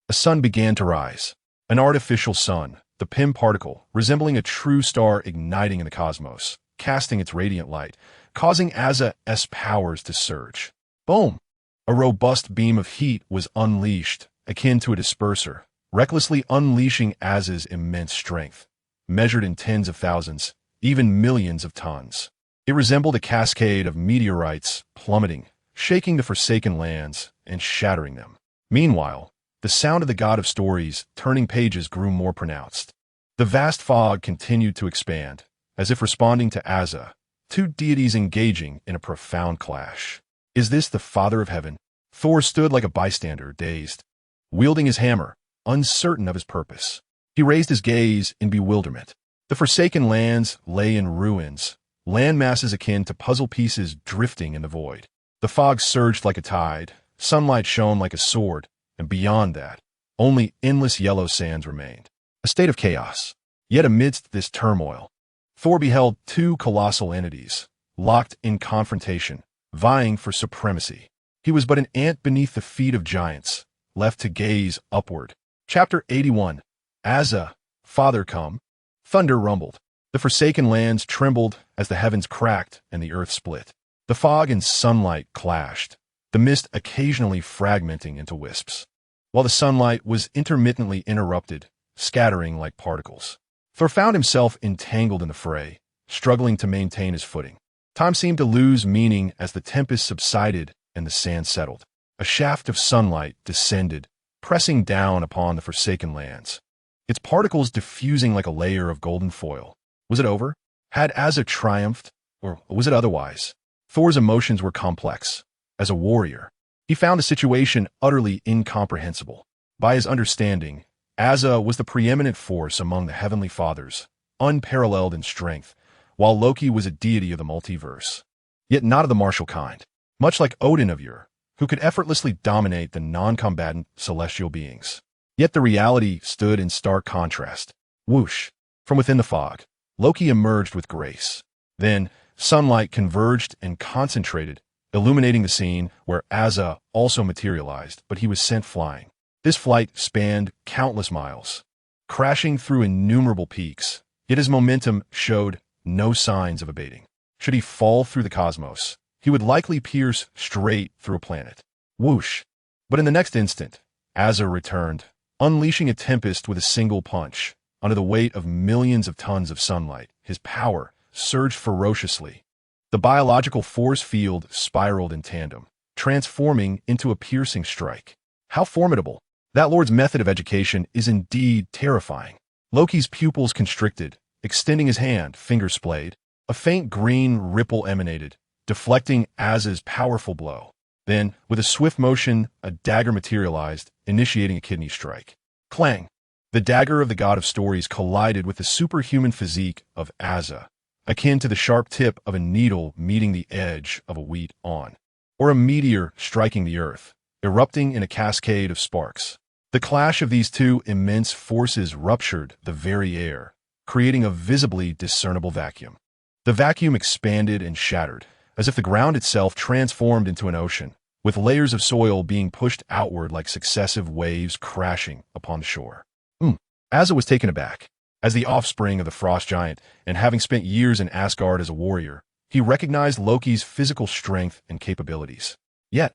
a sun began to rise. An artificial sun, the Pym particle, resembling a true star igniting in the cosmos, casting its radiant light, causing Asa's powers to surge. Boom! A robust beam of heat was unleashed, akin to a disperser, recklessly unleashing Asa's immense strength, measured in tens of thousands, even millions of tons. It resembled a cascade of meteorites plummeting, shaking the forsaken lands and shattering them. Meanwhile, the sound of the god of stories turning pages grew more pronounced. The vast fog continued to expand, as if responding to Asa, two deities engaging in a profound clash. Is this the Father of Heaven? Thor stood like a bystander, dazed, wielding his hammer, uncertain of his purpose. He raised his gaze in bewilderment. The forsaken lands lay in ruins, land masses akin to puzzle pieces drifting in the void. The fog surged like a tide, sunlight shone like a sword, and beyond that, only endless yellow sands remained. A state of chaos. Yet amidst this turmoil, Thor beheld two colossal entities, locked in confrontation, vying for supremacy. He was but an ant beneath the feet of giants, left to gaze upward. Chapter 81. Asa, Father come. Thunder rumbled. The forsaken lands trembled as the heavens cracked and the earth split. The fog and sunlight clashed, the mist occasionally fragmenting into wisps, while the sunlight was intermittently interrupted, scattering like particles. Thor found himself entangled in the fray, struggling to maintain his footing. Time seemed to lose meaning as the tempest subsided and the sand settled. A shaft of sunlight descended, pressing down upon the forsaken lands, its particles diffusing like a layer of golden foil. Was it over? Had Asa triumphed, or was it otherwise? Thor's emotions were complex. As a warrior, he found the situation utterly incomprehensible. By his understanding, Asa was the preeminent force among the heavenly fathers, unparalleled in strength, while Loki was a deity of the multiverse, yet not of the martial kind. Much like Odin of yore, who could effortlessly dominate the non-combatant celestial beings. Yet the reality stood in stark contrast. Whoosh! From within the fog, Loki emerged with grace. Then, sunlight converged and concentrated, illuminating the scene where Asa also materialized, but he was sent flying. This flight spanned countless miles, crashing through innumerable peaks, yet his momentum showed no signs of abating. Should he fall through the cosmos, he would likely pierce straight through a planet. Whoosh! But in the next instant, Asa returned, unleashing a tempest with a single punch. Under the weight of millions of tons of sunlight, his power surged ferociously. The biological force field spiraled in tandem, transforming into a piercing strike. How formidable! That lord's method of education is indeed terrifying. Loki's pupils constricted, extending his hand, fingers splayed. A faint green ripple emanated, deflecting Asa's powerful blow. Then, with a swift motion, a dagger materialized, initiating a kidney strike. Clang! The dagger of the god of stories collided with the superhuman physique of Asa, akin to the sharp tip of a needle meeting the edge of a wheat awn, or a meteor striking the earth, erupting in a cascade of sparks. The clash of these two immense forces ruptured the very air, creating a visibly discernible vacuum. The vacuum expanded and shattered, as if the ground itself transformed into an ocean, with layers of soil being pushed outward like successive waves crashing upon the shore. Asa was taken aback. As the offspring of the frost giant, and having spent years in Asgard as a warrior, he recognized Loki's physical strength and capabilities. Yet,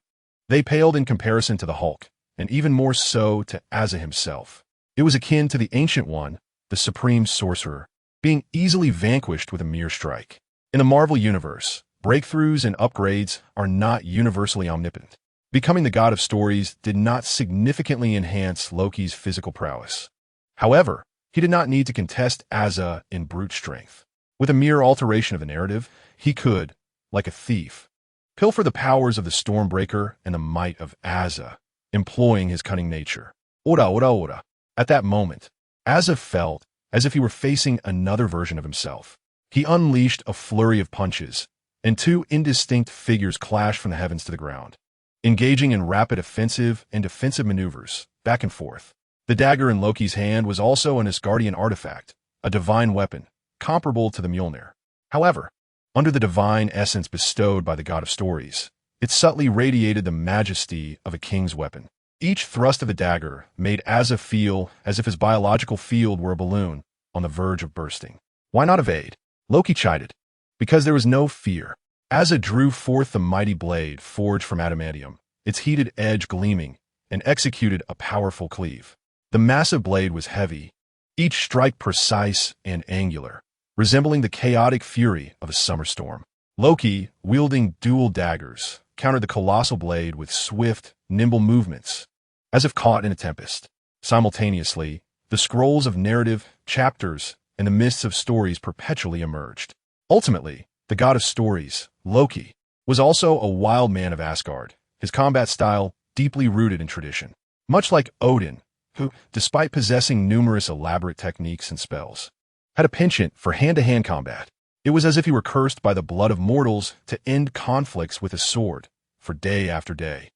they paled in comparison to the Hulk, and even more so to Asa himself. It was akin to the Ancient One, the supreme sorcerer, being easily vanquished with a mere strike. In the Marvel Universe, breakthroughs and upgrades are not universally omnipotent. Becoming the god of stories did not significantly enhance Loki's physical prowess. However, he did not need to contest Asa in brute strength. With a mere alteration of the narrative, he could, like a thief, pilfer the powers of the Stormbreaker and the might of Asa, employing his cunning nature. Ora. At that moment, Asa felt as if he were facing another version of himself. He unleashed a flurry of punches, and two indistinct figures clashed from the heavens to the ground, engaging in rapid offensive and defensive maneuvers, back and forth. The dagger in Loki's hand was also an Asgardian artifact, a divine weapon, comparable to the Mjolnir. However, under the divine essence bestowed by the god of stories, it subtly radiated the majesty of a king's weapon. Each thrust of the dagger made Asa feel as if his biological field were a balloon on the verge of bursting. Why not evade? Loki chided. Because there was no fear. Asa drew forth the mighty blade forged from adamantium, its heated edge gleaming, and executed a powerful cleave. The massive blade was heavy, each strike precise and angular, resembling the chaotic fury of a summer storm. Loki, wielding dual daggers, countered the colossal blade with swift, nimble movements, as if caught in a tempest. Simultaneously, the scrolls of narrative, chapters, and the mists of stories perpetually emerged. Ultimately, the god of stories, Loki, was also a wild man of Asgard, his combat style deeply rooted in tradition. Much like Odin, who, despite possessing numerous elaborate techniques and spells, had a penchant for hand-to-hand combat. It was as if he were cursed by the blood of mortals to end conflicts with a sword, for day after day.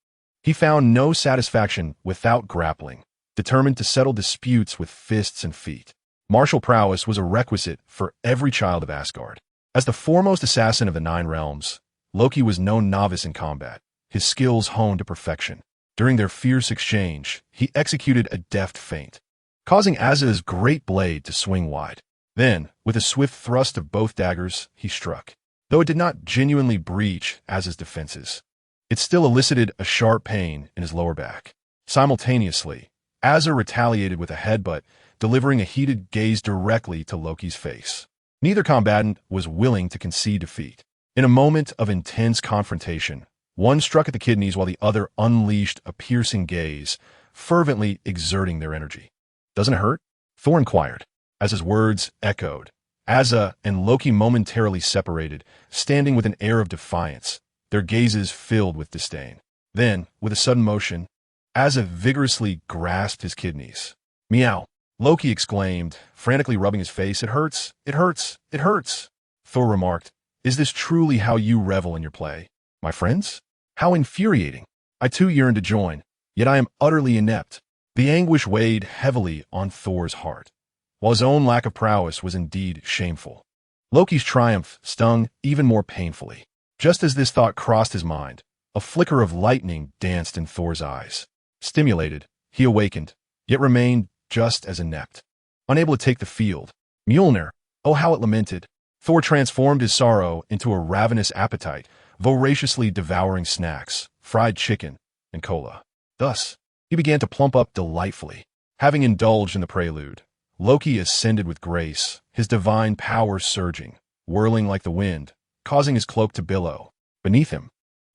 He found no satisfaction without grappling, determined to settle disputes with fists and feet. Martial prowess was a requisite for every child of Asgard. As the foremost assassin of the Nine Realms, Loki was no novice in combat, his skills honed to perfection. During their fierce exchange, he executed a deft feint, causing Asa's great blade to swing wide. Then, with a swift thrust of both daggers, he struck. Though it did not genuinely breach Asa's defenses, it still elicited a sharp pain in his lower back. Simultaneously, Asa retaliated with a headbutt, delivering a heated gaze directly to Loki's face. Neither combatant was willing to concede defeat. In a moment of intense confrontation, one struck at the kidneys while the other unleashed a piercing gaze, fervently exerting their energy. "Doesn't it hurt?" Thor inquired. As his words echoed, Asa and Loki momentarily separated, standing with an air of defiance, their gazes filled with disdain. Then, with a sudden motion, Asa vigorously grasped his kidneys. "Meow!" Loki exclaimed, frantically rubbing his face. "It hurts! It hurts! It hurts!" Thor remarked, "Is this truly how you revel in your play, my friends? How infuriating! I too yearn to join, yet I am utterly inept." The anguish weighed heavily on Thor's heart, while his own lack of prowess was indeed shameful. Loki's triumph stung even more painfully. Just as this thought crossed his mind, a flicker of lightning danced in Thor's eyes. Stimulated, he awakened, yet remained just as inept. Unable to take the field, Mjolnir, oh how it lamented. Thor transformed his sorrow into a ravenous appetite, voraciously devouring snacks, fried chicken, and cola. Thus, he began to plump up delightfully. Having indulged in the prelude, Loki ascended with grace, his divine power surging, whirling like the wind, causing his cloak to billow. Beneath him,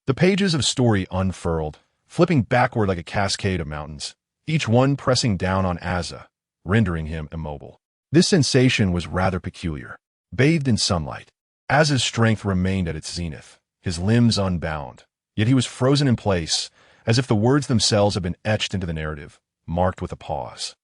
the pages of story unfurled, flipping backward like a cascade of mountains, each one pressing down on Asa, rendering him immobile. This sensation was rather peculiar. Bathed in sunlight, Asa's strength remained at its zenith, his limbs unbound, yet he was frozen in place, as if the words themselves had been etched into the narrative, marked with a pause.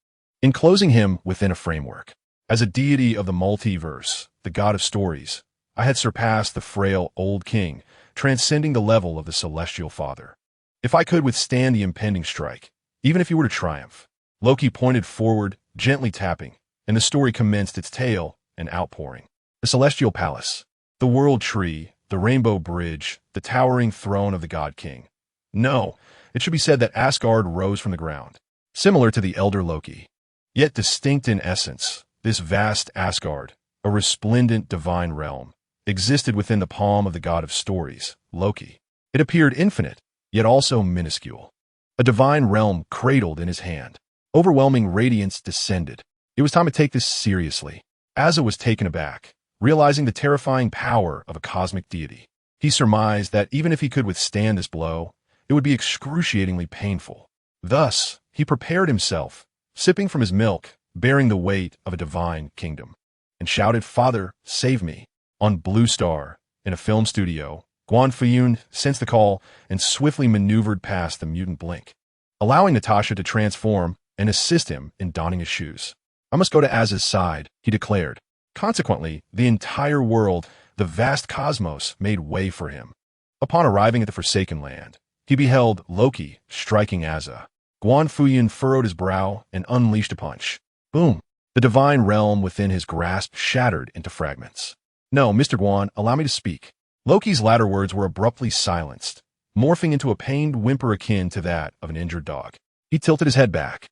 Enclosing him within a framework, as a deity of the multiverse, the god of stories, I had surpassed the frail old king, transcending the level of the celestial father. If I could withstand the impending strike, even if he were to triumph, Loki pointed forward, gently tapping, and the story commenced its tale and outpouring. The celestial palace, the world tree, the rainbow bridge, the towering throne of the god king. No, it should be said that Asgard rose from the ground, similar to the elder Loki. Yet distinct in essence, this vast Asgard, a resplendent divine realm, existed within the palm of the god of stories, Loki. It appeared infinite, yet also minuscule. A divine realm cradled in his hand. Overwhelming radiance descended. It was time to take this seriously. Asa was taken aback, realizing the terrifying power of a cosmic deity. He surmised that even if he could withstand this blow, it would be excruciatingly painful. Thus, he prepared himself, sipping from his milk, bearing the weight of a divine kingdom, and shouted, "Father, save me." On Blue Star, in a film studio, Guan Fuyun sensed the call and swiftly maneuvered past the mutant Blink, allowing Natasha to transform and assist him in donning his shoes. "I must go to Asa's side," he declared. Consequently, the entire world, the vast cosmos, made way for him. Upon arriving at the Forsaken Land, he beheld Loki striking Asa. Guan Fuyun furrowed his brow and unleashed a punch. Boom! The divine realm within his grasp shattered into fragments. "No, Mr. Guan, allow me to speak." Loki's latter words were abruptly silenced, morphing into a pained whimper akin to that of an injured dog. He tilted his head back,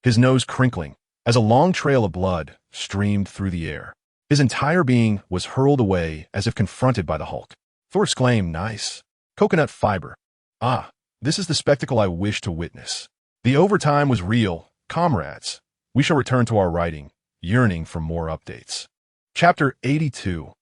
his nose crinkling, as a long trail of blood streamed through the air. His entire being was hurled away as if confronted by the Hulk. Thor exclaimed, "Nice. Coconut fiber. Ah, this is the spectacle I wish to witness." The overtime was real, comrades. We shall return to our writing, yearning for more updates. Chapter 82.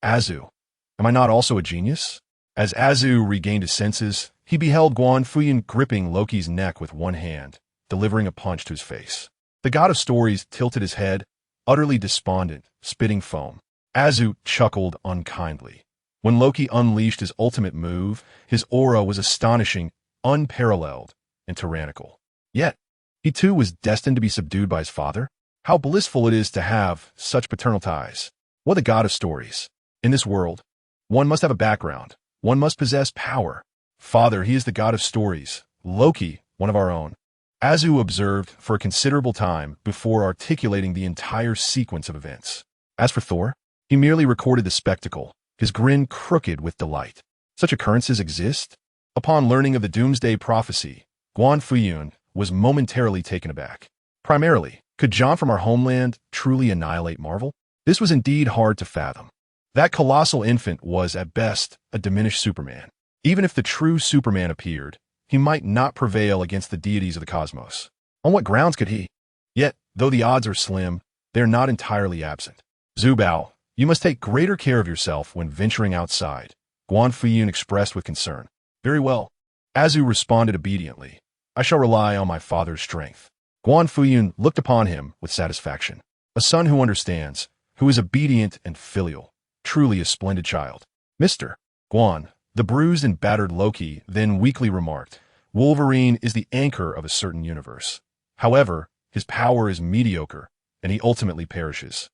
Azu. Am I not also a genius? As Azu regained his senses, he beheld Guan Fuyun gripping Loki's neck with one hand, delivering a punch to his face. The god of stories tilted his head, utterly despondent, spitting foam. Azu chuckled unkindly. When Loki unleashed his ultimate move, his aura was astonishing, unparalleled, and tyrannical. Yet, he too was destined to be subdued by his father. How blissful it is to have such paternal ties. What a god of stories. In this world, one must have a background. One must possess power. Father, he is the god of stories. Loki, one of our own. Azu observed for a considerable time before articulating the entire sequence of events. As for Thor, he merely recorded the spectacle, his grin crooked with delight. Such occurrences exist? Upon learning of the doomsday prophecy, Guan Fuyun was momentarily taken aback. Primarily, could John from our homeland truly annihilate Marvel? This was indeed hard to fathom. That colossal infant was, at best, a diminished Superman. Even if the true Superman appeared, he might not prevail against the deities of the cosmos. On what grounds could he? Yet, though the odds are slim, they are not entirely absent. Zubao, you must take greater care of yourself when venturing outside, Guan Fuyun expressed with concern. Very well. Azu responded obediently. I shall rely on my father's strength. Guan Fuyun looked upon him with satisfaction. A son who understands, who is obedient and filial. Truly a splendid child. Mr. Guan, the bruised and battered Loki then weakly remarked, Wolverine is the anchor of a certain universe. However, his power is mediocre, and he ultimately perishes.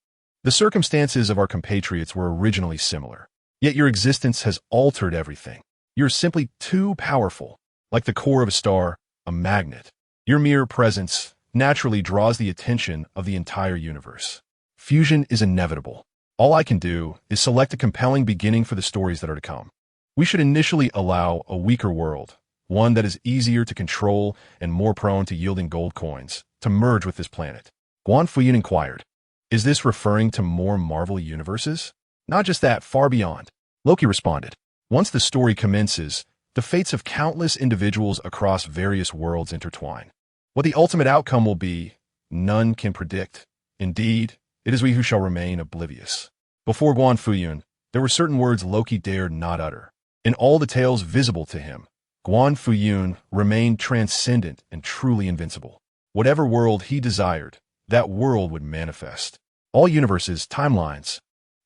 The circumstances of our compatriots were originally similar, yet your existence has altered everything. You're simply too powerful, like the core of a star, a magnet. Your mere presence, naturally draws the attention of the entire universe. Fusion is inevitable. All I can do is select a compelling beginning for the stories that are to come. We should initially allow a weaker world, one that is easier to control and more prone to yielding gold coins, to merge with this planet. Guan Fuyun inquired, "Is this referring to more Marvel universes?" "Not just that, far beyond." Loki responded, "Once the story commences, the fates of countless individuals across various worlds intertwine. What the ultimate outcome will be, none can predict. Indeed, it is we who shall remain oblivious." Before Guan Fuyun, there were certain words Loki dared not utter. In all the tales visible to him, Guan Fuyun remained transcendent and truly invincible. Whatever world he desired, that world would manifest. All universes, timelines,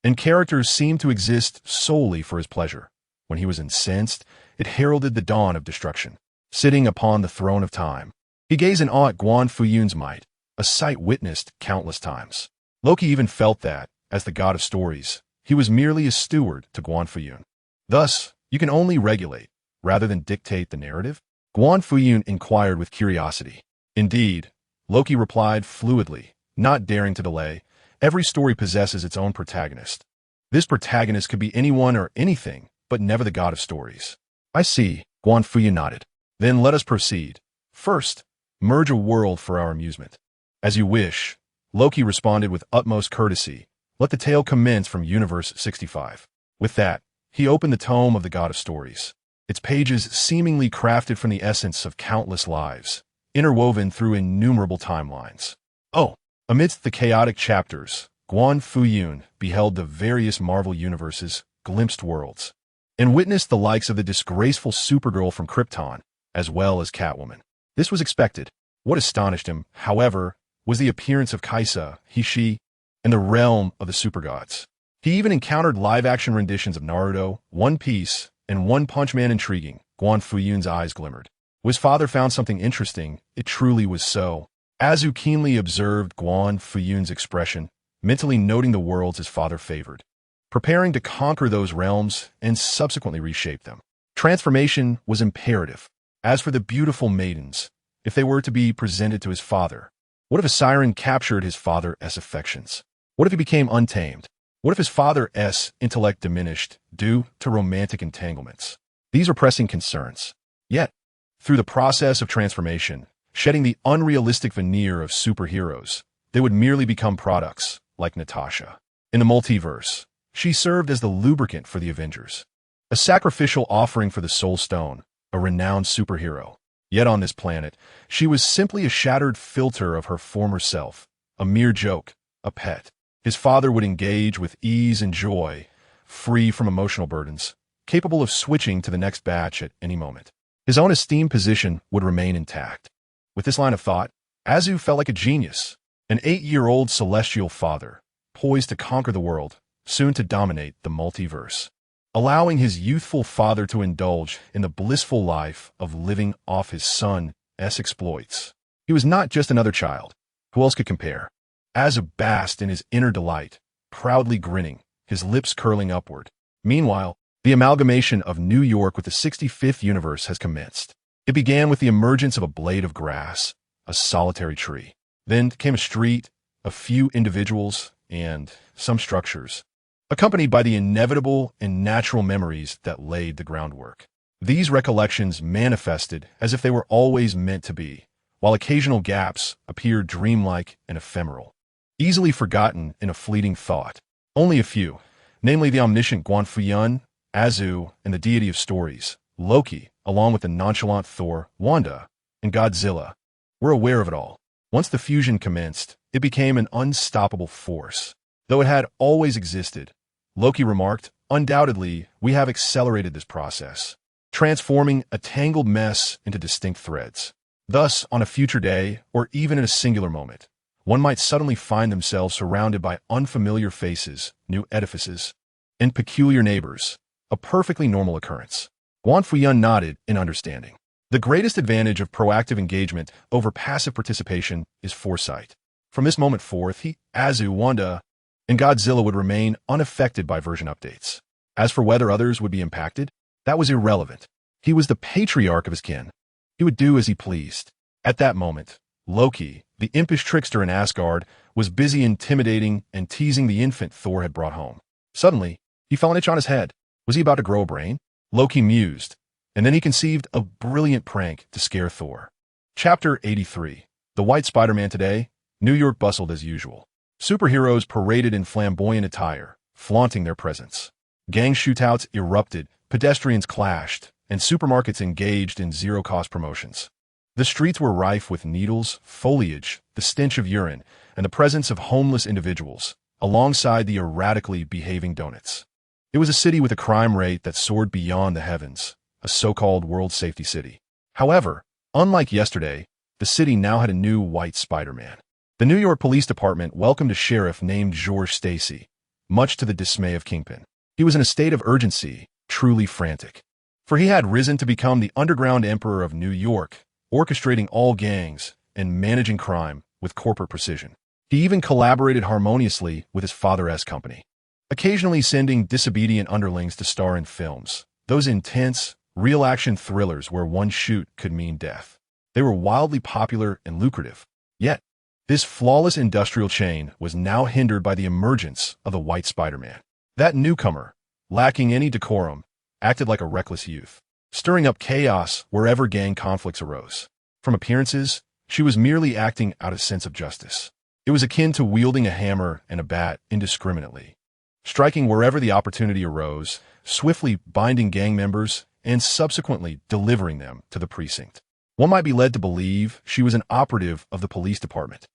and characters seemed to exist solely for his pleasure. When he was incensed, it heralded the dawn of destruction. Sitting upon the throne of time, he gazed in awe at Guan Fuyun's might, a sight witnessed countless times. Loki even felt that, as the god of stories, he was merely a steward to Guan Fuyun. Thus, you can only regulate, rather than dictate the narrative? Guan Fuyun inquired with curiosity. Indeed, Loki replied fluidly, not daring to delay. Every story possesses its own protagonist. This protagonist could be anyone or anything, but never the god of stories. I see, Guan Fuyun nodded. Then let us proceed. First, merge a world for our amusement. As you wish, Loki responded with utmost courtesy. Let the tale commence from Universe 65. With that, he opened the tome of the God of Stories. Its pages seemingly crafted from the essence of countless lives, interwoven through innumerable timelines. Oh, amidst the chaotic chapters, Guan Fuyun beheld the various Marvel universes, glimpsed worlds, and witnessed the likes of the disgraceful Supergirl from Krypton, as well as Catwoman. This was expected. What astonished him, however, was the appearance of Kaisa, he-she, and the realm of the supergods. He even encountered live-action renditions of Naruto, One Piece, and One Punch Man. Intriguing. Guan Fuyun's eyes glimmered. His father found something interesting. It truly was so. Azu keenly observed Guan Fuyun's expression, mentally noting the worlds his father favored, preparing to conquer those realms and subsequently reshape them. Transformation was imperative. As for the beautiful maidens, if they were to be presented to his father, what if a siren captured his father's affections? What if he became untamed? What if his father's intellect diminished due to romantic entanglements? These are pressing concerns. Yet, through the process of transformation, shedding the unrealistic veneer of superheroes, they would merely become products, like Natasha. In the multiverse, she served as the lubricant for the Avengers, a sacrificial offering for the Soul Stone, a renowned superhero. Yet on this planet, she was simply a shattered filter of her former self, a mere joke, a pet. His father would engage with ease and joy, free from emotional burdens, capable of switching to the next batch at any moment. His own esteemed position would remain intact. With this line of thought, Azu felt like a genius, an 8-year-old celestial father, poised to conquer the world, soon to dominate the multiverse, allowing his youthful father to indulge in the blissful life of living off his son's exploits. He was not just another child. Who else could compare? Azu basked in his inner delight, proudly grinning, his lips curling upward. Meanwhile, the amalgamation of New York with the 65th universe has commenced. It began with the emergence of a blade of grass, a solitary tree. Then came a street, a few individuals, and some structures, accompanied by the inevitable and natural memories that laid the groundwork. These recollections manifested as if they were always meant to be, while occasional gaps appeared dreamlike and ephemeral, easily forgotten in a fleeting thought. Only a few, namely the omniscient Guan Fuyun, Azu, and the deity of stories, Loki, along with the nonchalant Thor, Wanda, and Godzilla, were aware of it all. Once the fusion commenced, it became an unstoppable force. Though it had always existed, Loki remarked, undoubtedly, we have accelerated this process, transforming a tangled mess into distinct threads. Thus, on a future day, or even in a singular moment, one might suddenly find themselves surrounded by unfamiliar faces, new edifices, and peculiar neighbors, a perfectly normal occurrence. Guan Fuyun nodded in understanding. The greatest advantage of proactive engagement over passive participation is foresight. From this moment forth, Azu, Wanda, and Godzilla would remain unaffected by version updates. As for whether others would be impacted, that was irrelevant. He was the patriarch of his kin. He would do as he pleased. At that moment, Loki, the impish trickster in Asgard, was busy intimidating and teasing the infant Thor had brought home. Suddenly, he felt an itch on his head. Was he about to grow a brain? Loki mused, and then he conceived a brilliant prank to scare Thor. Chapter 83. The White Spider-Man. Today, New York bustled as usual. Superheroes paraded in flamboyant attire, flaunting their presence. Gang shootouts erupted, pedestrians clashed, and supermarkets engaged in zero-cost promotions. The streets were rife with needles, foliage, the stench of urine, and the presence of homeless individuals, alongside the erratically behaving donuts. It was a city with a crime rate that soared beyond the heavens, a so-called world safety city. However, unlike yesterday, the city now had a new white Spider-Man. The New York Police Department welcomed a sheriff named George Stacy, much to the dismay of Kingpin. He was in a state of urgency, truly frantic. For he had risen to become the underground emperor of New York, orchestrating all gangs and managing crime with corporate precision. He even collaborated harmoniously with his father's company, occasionally sending disobedient underlings to star in films, those intense, real-action thrillers where one shoot could mean death. They were wildly popular and lucrative. Yet, this flawless industrial chain was now hindered by the emergence of the White Spider-Man. That newcomer, lacking any decorum, acted like a reckless youth, stirring up chaos wherever gang conflicts arose. From appearances, she was merely acting out of sense of justice. It was akin to wielding a hammer and a bat indiscriminately, striking wherever the opportunity arose, swiftly binding gang members, and subsequently delivering them to the precinct. One might be led to believe she was an operative of the police department.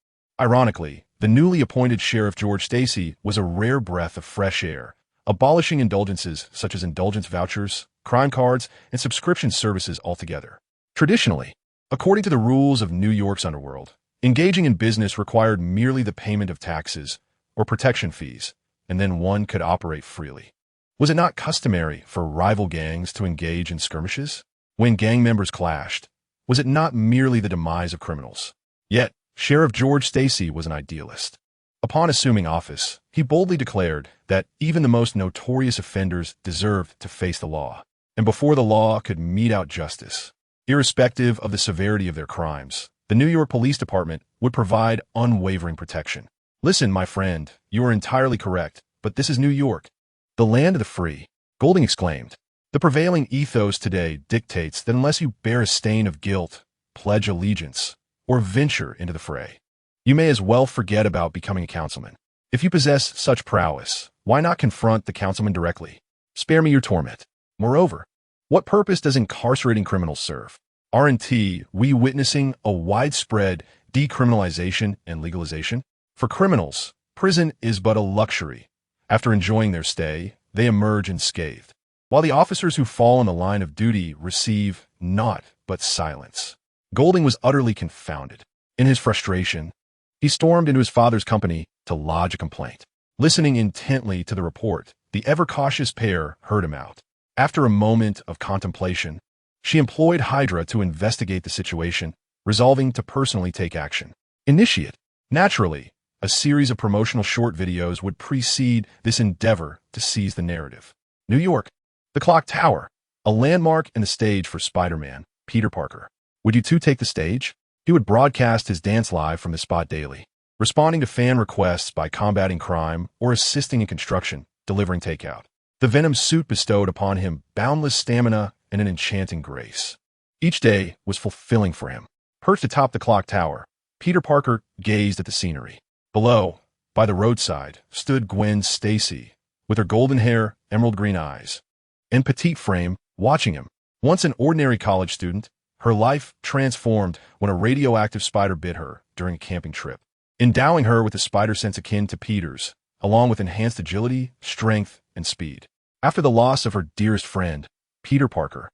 Ironically, the newly appointed Sheriff George Stacy was a rare breath of fresh air, abolishing indulgences such as indulgence vouchers, crime cards, and subscription services altogether. Traditionally, according to the rules of New York's underworld, engaging in business required merely the payment of taxes or protection fees, and then one could operate freely. Was it not customary for rival gangs to engage in skirmishes? When gang members clashed, was it not merely the demise of criminals? Yet, Sheriff George Stacy was an idealist. Upon assuming office, he boldly declared that even the most notorious offenders deserved to face the law, and before the law could mete out justice, irrespective of the severity of their crimes, the New York Police Department would provide unwavering protection. Listen, my friend, you are entirely correct, but this is New York, the land of the free, Golding exclaimed. The prevailing ethos today dictates that unless you bear a stain of guilt, pledge allegiance, or venture into the fray, you may as well forget about becoming a councilman. If you possess such prowess, why not confront the councilman directly? Spare me your torment. Moreover, what purpose does incarcerating criminals serve? Aren't we witnessing a widespread decriminalization and legalization? For criminals, prison is but a luxury. After enjoying their stay, they emerge unscathed, while the officers who fall on the line of duty receive naught but silence. Golding was utterly confounded. In his frustration, he stormed into his father's company to lodge a complaint. Listening intently to the report, the ever-cautious pair heard him out. After a moment of contemplation, she employed Hydra to investigate the situation, resolving to personally take action. Initiate. Naturally, a series of promotional short videos would precede this endeavor to seize the narrative. New York, the clock tower, a landmark and the stage for Spider-Man, Peter Parker. Would you two take the stage? He would broadcast his dance live from the spot daily, responding to fan requests by combating crime or assisting in construction, delivering takeout. The Venom suit bestowed upon him boundless stamina and an enchanting grace. Each day was fulfilling for him. Perched atop the clock tower, Peter Parker gazed at the scenery. Below, by the roadside, stood Gwen Stacy, with her golden hair, emerald green eyes, and petite frame, watching him. Once an ordinary college student, her life transformed when a radioactive spider bit her during a camping trip, endowing her with a spider sense akin to Peter's, along with enhanced agility, strength, and speed. After the loss of her dearest friend, Peter Parker,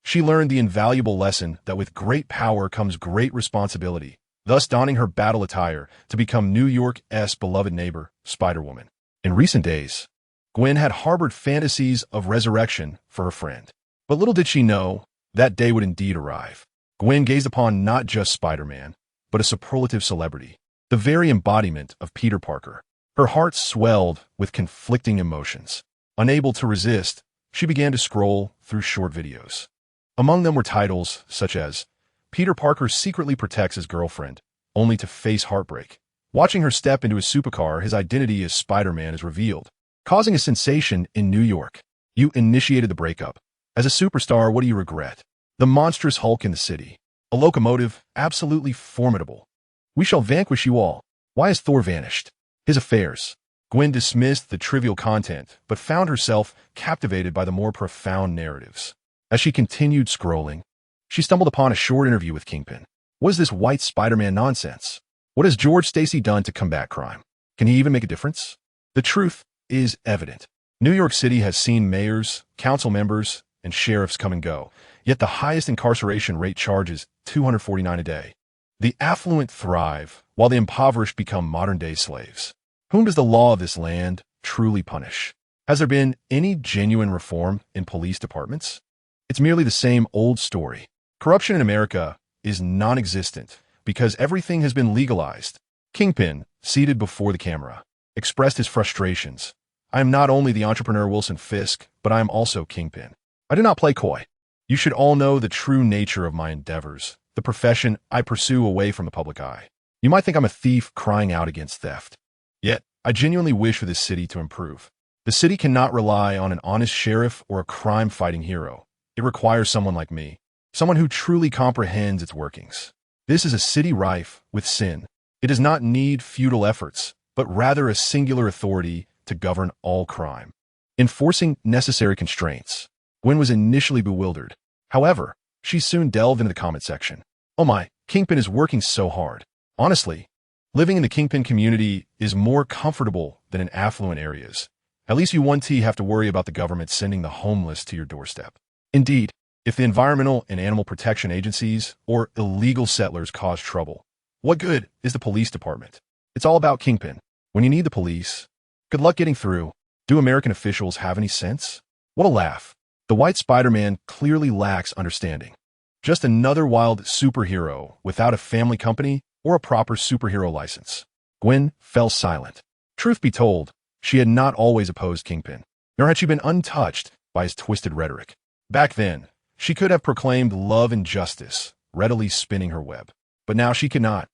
she learned the invaluable lesson that with great power comes great responsibility, thus donning her battle attire to become New York's beloved neighbor, Spider-Woman. In recent days, Gwen had harbored fantasies of resurrection for her friend. But little did she know that day would indeed arrive. Gwen gazed upon not just Spider-Man, but a superlative celebrity, the very embodiment of Peter Parker. Her heart swelled with conflicting emotions. Unable to resist, she began to scroll through short videos. Among them were titles such as, "Peter Parker secretly protects his girlfriend," only to face heartbreak. Watching her step into his supercar, his identity as Spider-Man is revealed, causing a sensation in New York. You initiated the breakup. As a superstar, what do you regret? The monstrous Hulk in the city. A locomotive, absolutely formidable. We shall vanquish you all. Why has Thor vanished? His affairs. Gwen dismissed the trivial content, but found herself captivated by the more profound narratives. As she continued scrolling, she stumbled upon a short interview with Kingpin. What is this white Spider-Man nonsense? What has George Stacy done to combat crime? Can he even make a difference? The truth is evident. New York City has seen mayors, council members, and sheriffs come and go, yet the highest incarceration rate charges $249 a day. The affluent thrive, while the impoverished become modern-day slaves. Whom does the law of this land truly punish? Has there been any genuine reform in police departments? It's merely the same old story. Corruption in America is non-existent because everything has been legalized. Kingpin, seated before the camera, expressed his frustrations. I am not only the entrepreneur Wilson Fisk, but I am also Kingpin. I do not play coy. You should all know the true nature of my endeavors, the profession I pursue away from the public eye. You might think I'm a thief crying out against theft. Yet, I genuinely wish for this city to improve. The city cannot rely on an honest sheriff or a crime-fighting hero. It requires someone like me, someone who truly comprehends its workings. This is a city rife with sin. It does not need futile efforts, but rather a singular authority to govern all crime. Enforcing necessary constraints. Gwen was initially bewildered. However, she soon delved into the comment section. Oh my, Kingpin is working so hard. Honestly, living in the Kingpin community is more comfortable than in affluent areas. At least you won't have to worry about the government sending the homeless to your doorstep. Indeed, if the environmental and animal protection agencies or illegal settlers cause trouble, what good is the police department? It's all about Kingpin. When you need the police, good luck getting through. Do American officials have any sense? What a laugh. The white Spider-Man clearly lacks understanding. Just another wild superhero without a family company or a proper superhero license. Gwen fell silent. Truth be told, she had not always opposed Kingpin, nor had she been untouched by his twisted rhetoric. Back then, she could have proclaimed love and justice, readily spinning her web. But now she could not.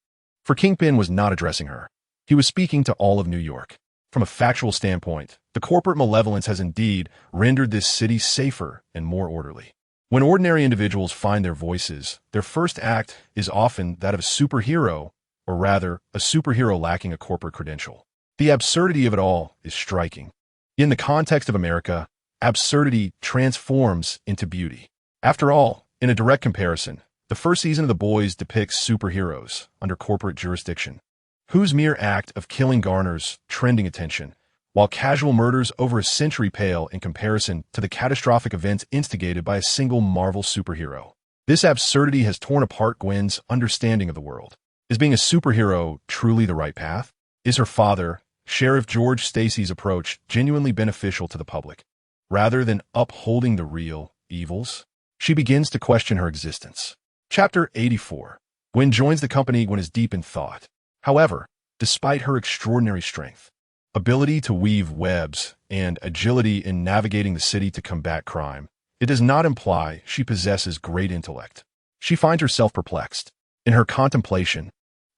For Kingpin was not addressing her. He was speaking to all of New York. From a factual standpoint, the corporate malevolence has indeed rendered this city safer and more orderly. When ordinary individuals find their voices, their first act is often that of a superhero, or rather, a superhero lacking a corporate credential. The absurdity of it all is striking. In the context of America, absurdity transforms into beauty. After all, in a direct comparison, the first season of The Boys depicts superheroes under corporate jurisdiction, whose mere act of killing garners trending attention, while casual murders over a century pale in comparison to the catastrophic events instigated by a single Marvel superhero. This absurdity has torn apart Gwen's understanding of the world. Is being a superhero truly the right path? Is her father, Sheriff George Stacy's approach genuinely beneficial to the public, rather than upholding the real evils? She begins to question her existence. Chapter 84. Gwen joins the company when is deep in thought. However, despite her extraordinary strength, ability to weave webs, and agility in navigating the city to combat crime, it does not imply she possesses great intellect. She finds herself perplexed. In her contemplation,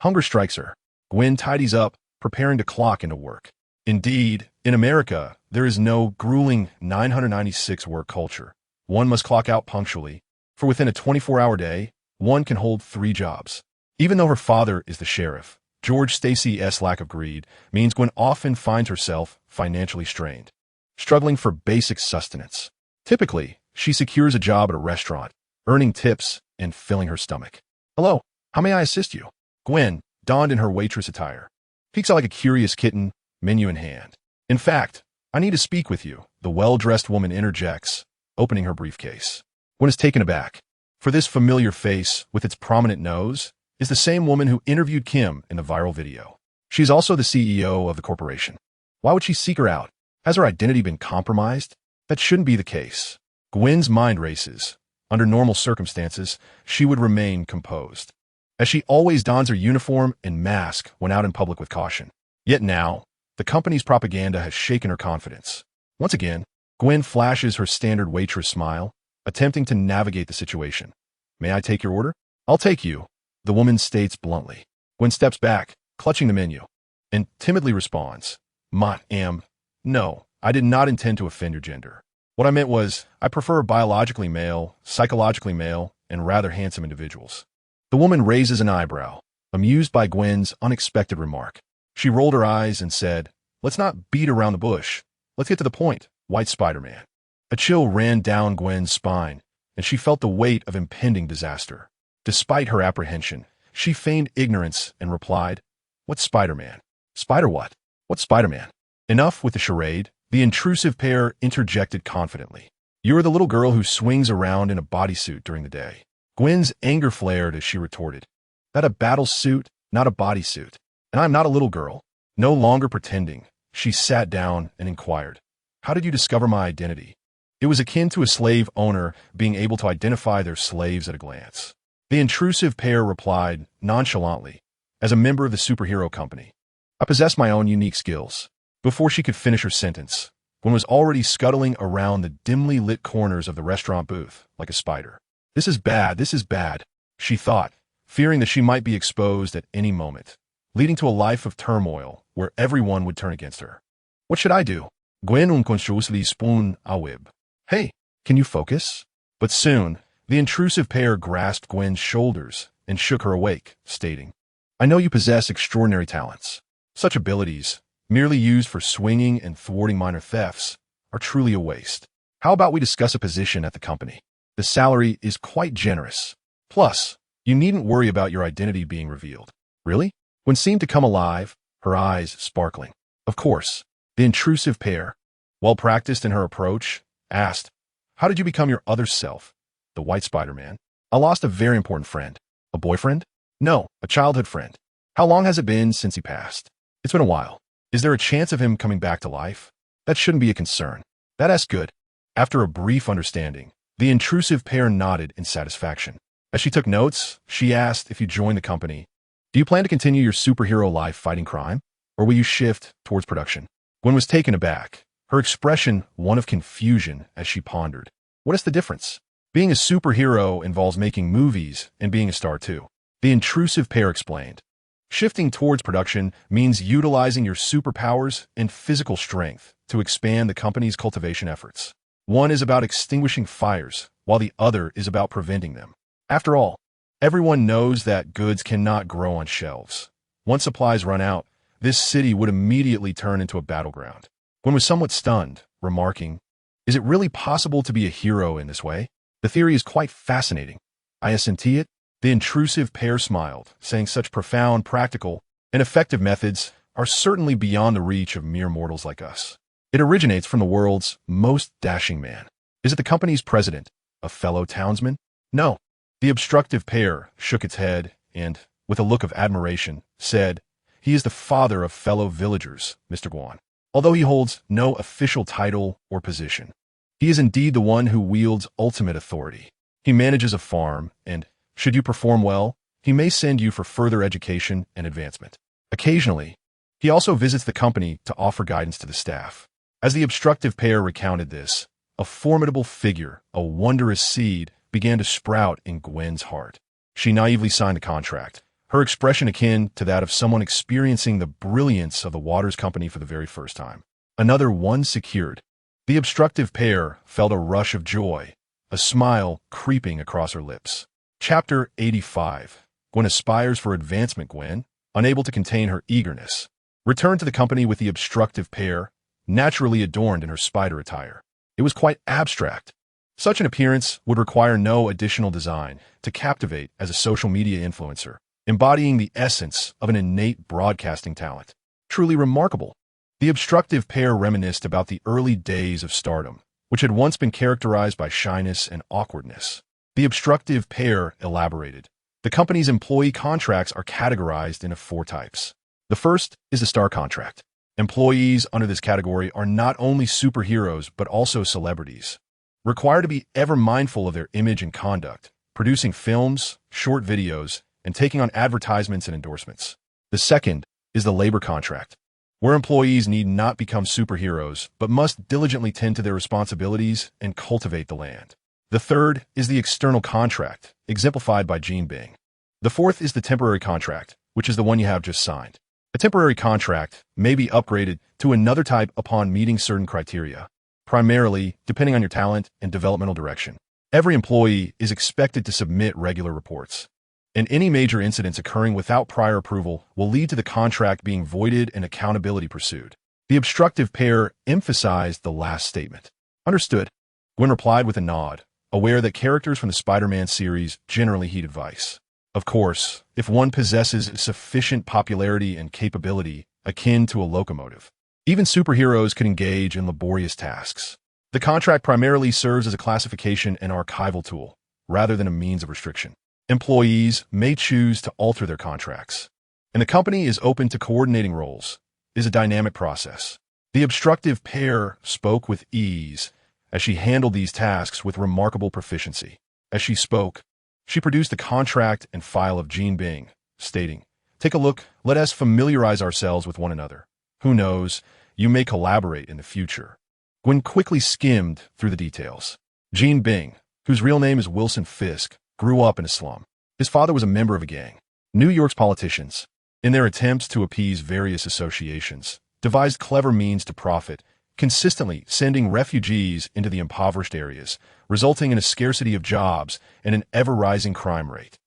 hunger strikes her. Gwen tidies up, preparing to clock into work. Indeed, in America, there is no grueling 996 work culture. One must clock out punctually, for within a 24-hour day, one can hold 3 jobs. Even though her father is the sheriff, George Stacy's lack of greed means Gwen often finds herself financially strained, struggling for basic sustenance. Typically, she secures a job at a restaurant, earning tips and filling her stomach. Hello, how may I assist you? Gwen, donned in her waitress attire, peeks out like a curious kitten, menu in hand. In fact, I need to speak with you, the well-dressed woman interjects, opening her briefcase. Gwen is taken aback, for this familiar face with its prominent nose is the same woman who interviewed Kim in the viral video. She's also the CEO of the corporation. Why would she seek her out? Has her identity been compromised? That shouldn't be the case. Gwen's mind races. Under normal circumstances, she would remain composed, as she always dons her uniform and mask when out in public with caution. Yet now, the company's propaganda has shaken her confidence. Once again, Gwen flashes her standard waitress smile, attempting to navigate the situation. May I take your order? I'll take you, the woman states bluntly. Gwen steps back, clutching the menu, and timidly responds, No, I did not intend to offend your gender. What I meant was, I prefer biologically male, psychologically male, and rather handsome individuals. The woman raises an eyebrow, amused by Gwen's unexpected remark. She rolled her eyes and said, Let's not beat around the bush. Let's get to the point, White Spider-Man. A chill ran down Gwen's spine, and she felt the weight of impending disaster. Despite her apprehension, she feigned ignorance and replied, What Spider-Man? Spider what? What Spider-Man? Enough with the charade, the intrusive pair interjected confidently. You're the little girl who swings around in a bodysuit during the day. Gwen's anger flared as she retorted, That a battle suit, not a bodysuit. And I'm not a little girl. No longer pretending, she sat down and inquired, How did you discover my identity? It was akin to a slave owner being able to identify their slaves at a glance. The intrusive pair replied nonchalantly, As a member of the superhero company. I possess my own unique skills. Before she could finish her sentence, Gwen was already scuttling around the dimly lit corners of the restaurant booth like a spider. This is bad, she thought, fearing that she might be exposed at any moment, leading to a life of turmoil where everyone would turn against her. What should I do? Gwen unconsciously spun a web. Hey, can you focus? But soon, the intrusive pair grasped Gwen's shoulders and shook her awake, stating, I know you possess extraordinary talents. Such abilities, merely used for swinging and thwarting minor thefts, are truly a waste. How about we discuss a position at the company? The salary is quite generous. Plus, you needn't worry about your identity being revealed. Really? Gwen seemed to come alive, her eyes sparkling. Of course, the intrusive pair, well practiced in her approach, asked, How did you become your other self, the White Spider-Man? I lost a very important friend. A boyfriend? No, a childhood friend. How long has it been since he passed? It's been a while. Is there a chance of him coming back to life? That shouldn't be a concern. That's good. After a brief understanding, the intrusive pair nodded in satisfaction. As she took notes, she asked if you joined the company, Do you plan to continue your superhero life fighting crime? Or will you shift towards production? Gwen was taken aback, her expression one of confusion as she pondered. What is the difference? Being a superhero involves making movies and being a star too. The intrusive pair explained. Shifting towards production means utilizing your superpowers and physical strength to expand the company's cultivation efforts. One is about extinguishing fires, while the other is about preventing them. After all, everyone knows that goods cannot grow on shelves. Once supplies run out, this city would immediately turn into a battleground. Gwen was somewhat stunned, remarking, Is it really possible to be a hero in this way? The theory is quite fascinating. I assent it. The intrusive pair smiled, saying such profound, practical, and effective methods are certainly beyond the reach of mere mortals like us. It originates from the world's most dashing man. Is it the company's president, a fellow townsman? No. The obstructive pair shook its head and, with a look of admiration, said, He is the father of fellow villagers, Mr. Guan. Although he holds no official title or position, he is indeed the one who wields ultimate authority. He manages a farm, and, should you perform well, he may send you for further education and advancement. Occasionally, he also visits the company to offer guidance to the staff. As the obstructive pair recounted this, a formidable figure, a wondrous seed, began to sprout in Gwen's heart. She naively signed the contract, her expression akin to that of someone experiencing the brilliance of the Waters Company for the very first time. Another one secured. The obstructive pair felt a rush of joy, a smile creeping across her lips. Chapter 85. Gwen aspires for advancement. Gwen, unable to contain her eagerness, returned to the company with the obstructive pair, naturally adorned in her spider attire. It was quite abstract. Such an appearance would require no additional design to captivate as a social media influencer, embodying the essence of an innate broadcasting talent. Truly remarkable. The obstructive pair reminisced about the early days of stardom, which had once been characterized by shyness and awkwardness. The obstructive pair elaborated. The company's employee contracts are categorized into 4 types. The first is the star contract. Employees under this category are not only superheroes but also celebrities, required to be ever mindful of their image and conduct, producing films, short videos, and taking on advertisements and endorsements. The second is the labor contract, where employees need not become superheroes but must diligently tend to their responsibilities and cultivate the land. The third is the external contract, exemplified by Gene Bing. The fourth is the temporary contract, which is the one you have just signed. A temporary contract may be upgraded to another type upon meeting certain criteria, primarily depending on your talent and developmental direction. Every employee is expected to submit regular reports, and any major incidents occurring without prior approval will lead to the contract being voided and accountability pursued. The obstructive pair emphasized the last statement. Understood. Gwen replied with a nod, aware that characters from the Spider-Man series generally heed advice. Of course, if one possesses sufficient popularity and capability akin to a locomotive, even superheroes could engage in laborious tasks. The contract primarily serves as a classification and archival tool, rather than a means of restriction. Employees may choose to alter their contracts, and the company is open to coordinating roles. It is a dynamic process. The obstructive pair spoke with ease as she handled these tasks with remarkable proficiency. As she spoke, she produced the contract and file of Jean Bing, stating, "Take a look, let us familiarize ourselves with one another. Who knows, you may collaborate in the future." Gwen quickly skimmed through the details. Jean Bing, whose real name is Wilson Fisk, grew up in a slum. His father was a member of a gang. New York's politicians, in their attempts to appease various associations, devised clever means to profit, consistently sending refugees into the impoverished areas, resulting in a scarcity of jobs and an ever-rising crime rate.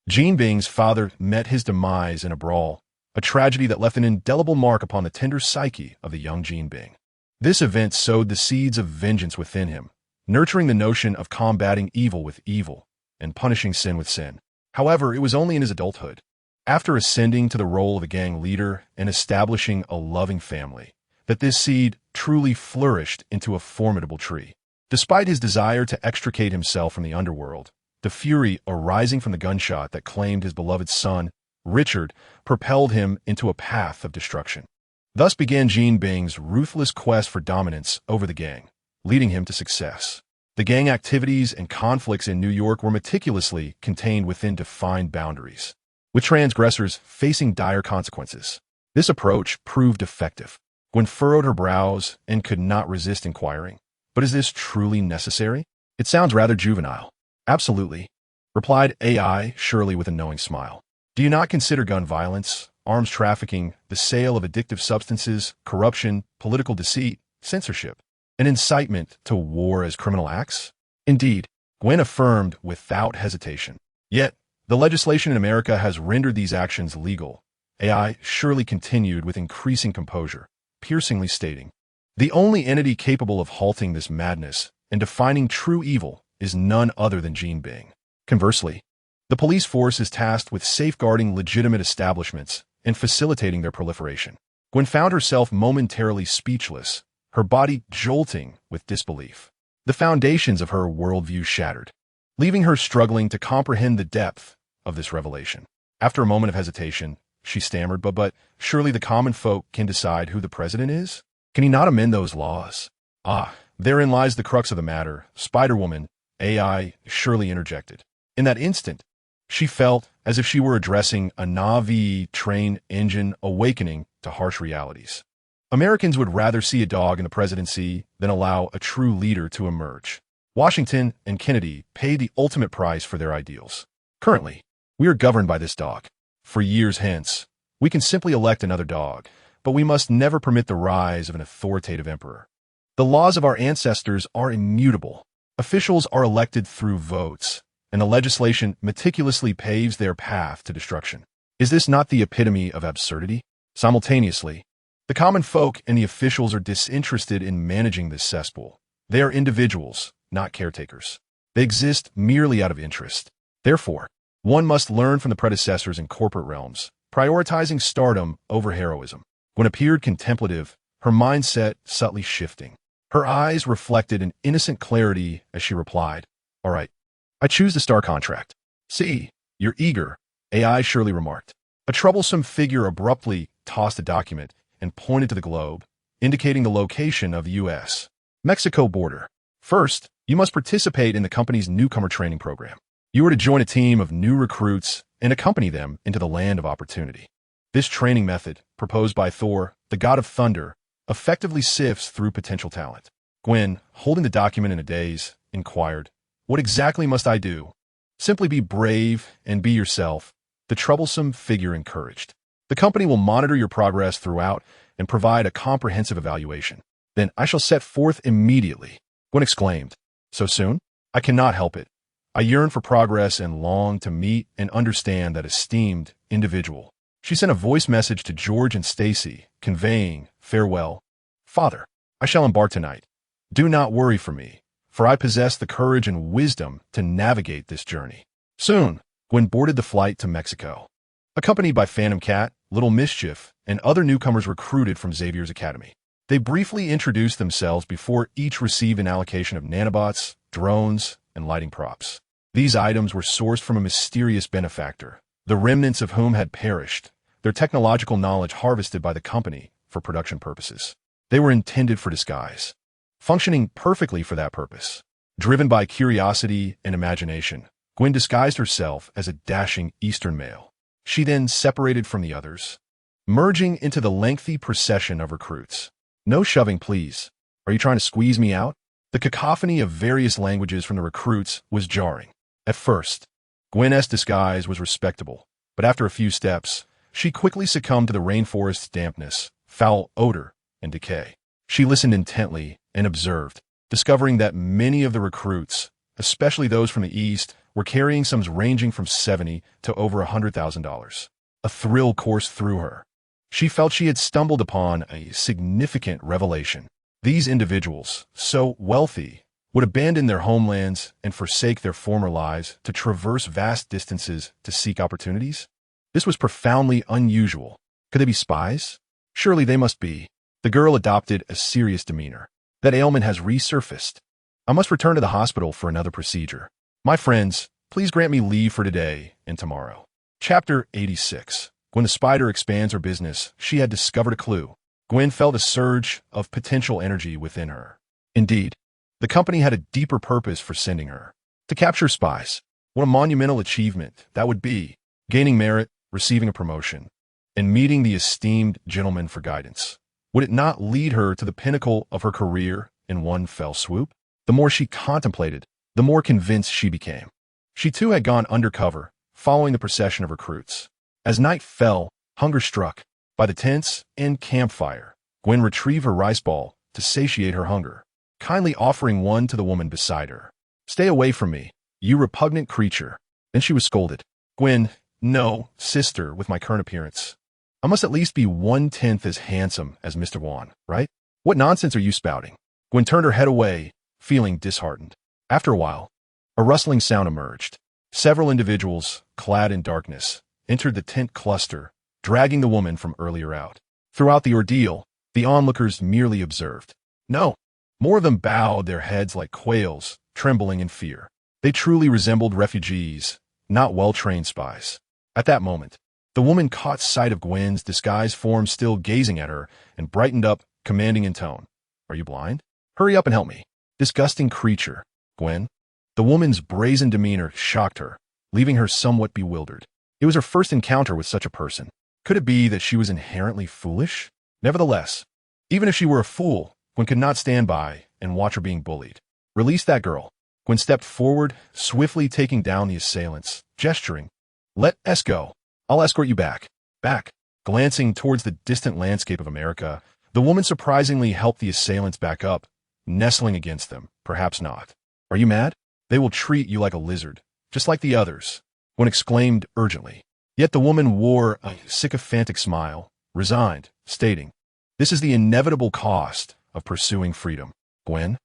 Jean Bing's father met his demise in a brawl, a tragedy that left an indelible mark upon the tender psyche of the young Jean Bing. This event sowed the seeds of vengeance within him, nurturing the notion of combating evil with evil and punishing sin with sin. However, it was only in his adulthood, after ascending to the role of a gang leader and establishing a loving family, that this seed truly flourished into a formidable tree. Despite his desire to extricate himself from the underworld, the fury arising from the gunshot that claimed his beloved son, Richard, propelled him into a path of destruction. Thus began Jean Bing's ruthless quest for dominance over the gang, leading him to success. The gang activities and conflicts in New York were meticulously contained within defined boundaries, with transgressors facing dire consequences. This approach proved effective. Gwen furrowed her brows and could not resist inquiring, "But is this truly necessary? It sounds rather juvenile." "Absolutely," replied AI, surely with a knowing smile. "Do you not consider gun violence, arms trafficking, the sale of addictive substances, corruption, political deceit, censorship, an incitement to war as criminal acts?" "Indeed," Gwen affirmed without hesitation. "Yet, the legislation in America has rendered these actions legal," AI surely continued with increasing composure, piercingly stating, "The only entity capable of halting this madness and defining true evil is none other than Jean Bing. Conversely, the police force is tasked with safeguarding legitimate establishments and facilitating their proliferation." Gwen found herself momentarily speechless, her body jolting with disbelief. The foundations of her worldview shattered, leaving her struggling to comprehend the depth of this revelation. After a moment of hesitation, she stammered, but surely the common folk can decide who the president is? Can he not amend those laws?" "Ah, therein lies the crux of the matter," Spider-Woman, AI, surely interjected. In that instant, she felt as if she were addressing a Na'vi train engine awakening to harsh realities. Americans would rather see a dog in the presidency than allow a true leader to emerge. Washington and Kennedy paid the ultimate price for their ideals. Currently, we are governed by this dog. For years hence, we can simply elect another dog, but we must never permit the rise of an authoritative emperor. The laws of our ancestors are immutable. Officials are elected through votes, and the legislation meticulously paves their path to destruction. Is this not the epitome of absurdity? Simultaneously, the common folk and the officials are disinterested in managing this cesspool. They are individuals, not caretakers. They exist merely out of interest. Therefore, one must learn from the predecessors in corporate realms, prioritizing stardom over heroism. Gwen appeared contemplative, her mindset subtly shifting. Her eyes reflected an innocent clarity as she replied, "All right, I choose the star contract." "See, you're eager," AI surely remarked. A troublesome figure abruptly tossed a document and pointed to the globe, indicating the location of the U.S. Mexico border. "First, you must participate in the company's newcomer training program. You are to join a team of new recruits and accompany them into the land of opportunity. This training method, proposed by Thor, the god of thunder, effectively sifts through potential talent." Gwen, holding the document in a daze, inquired, "What exactly must I do?" "Simply be brave and be yourself. the troublesome figure encouraged. The company will monitor your progress throughout and provide a comprehensive evaluation. Then I shall set forth immediately. Gwen exclaimed. So soon? I cannot help it. I yearn for progress and long to meet and understand that esteemed individual. She sent a voice message to George and Stacy, conveying, farewell. Father, I shall embark tonight. Do not worry for me, for I possess the courage and wisdom to navigate this journey. Soon, Gwen boarded the flight to Mexico. Accompanied by Phantom Cat, Little Mischief, and other newcomers recruited from Xavier's Academy. They briefly introduced themselves before each received an allocation of nanobots, drones, and lighting props. These items were sourced from a mysterious benefactor, the remnants of whom had perished, their technological knowledge harvested by the company for production purposes. They were intended for disguise, functioning perfectly for that purpose. Driven by curiosity and imagination, Gwen disguised herself as a dashing Eastern male. She then separated from the others, merging into the lengthy procession of recruits. No shoving, please. Are you trying to squeeze me out? The cacophony of various languages from the recruits was jarring. At first, Gwen's disguise was respectable, but after a few steps, she quickly succumbed to the rainforest's dampness, foul odor, and decay. She listened intently and observed, discovering that many of the recruits, especially those from the East, were carrying sums ranging from $70,000 to over $100,000. A thrill coursed through her. She felt she had stumbled upon a significant revelation. These individuals, so wealthy, would abandon their homelands and forsake their former lives to traverse vast distances to seek opportunities? This was profoundly unusual. Could they be spies? Surely they must be. The girl adopted a serious demeanor. That ailment has resurfaced. I must return to the hospital for another procedure. My friends, please grant me leave for today and tomorrow. Chapter 86. When the spider expands her business, she had discovered a clue. Gwen felt a surge of potential energy within her. Indeed, the company had a deeper purpose for sending her. To capture spies. What a monumental achievement that would be. Gaining merit, receiving a promotion, and meeting the esteemed gentleman for guidance. Would it not lead her to the pinnacle of her career in one fell swoop? The more she contemplated, the more convinced she became. She too had gone undercover, following the procession of recruits. As night fell, hunger struck. By the tents and campfire, Gwen retrieved her rice ball to satiate her hunger, kindly offering one to the woman beside her. Stay away from me, you repugnant creature. Then she was scolded. Gwen, no, sister, with my current appearance. I must at least be 1/10 as handsome as Mr. Guan, right? What nonsense are you spouting? Gwen turned her head away, feeling disheartened. After a while, a rustling sound emerged. Several individuals, clad in darkness, entered the tent cluster, dragging the woman from earlier out. Throughout the ordeal, the onlookers merely observed. No, more of them bowed their heads like quails, trembling in fear. They truly resembled refugees, not well-trained spies. At that moment, the woman caught sight of Gwen's disguised form still gazing at her and brightened up, commanding in tone. Are you blind? Hurry up and help me. Disgusting creature, Gwen. The woman's brazen demeanor shocked her, leaving her somewhat bewildered. It was her first encounter with such a person. Could it be that she was inherently foolish? Nevertheless, even if she were a fool, Gwen could not stand by and watch her being bullied. Release that girl. Gwen stepped forward, swiftly taking down the assailants, gesturing. Let us go. I'll escort you back. Back. Glancing towards the distant landscape of America, the woman surprisingly helped the assailants back up, nestling against them. Perhaps not. Are you mad? They will treat you like a lizard, just like the others. Gwen exclaimed urgently. Yet the woman wore a sycophantic smile, resigned, stating, This is the inevitable cost of pursuing freedom. Gwen?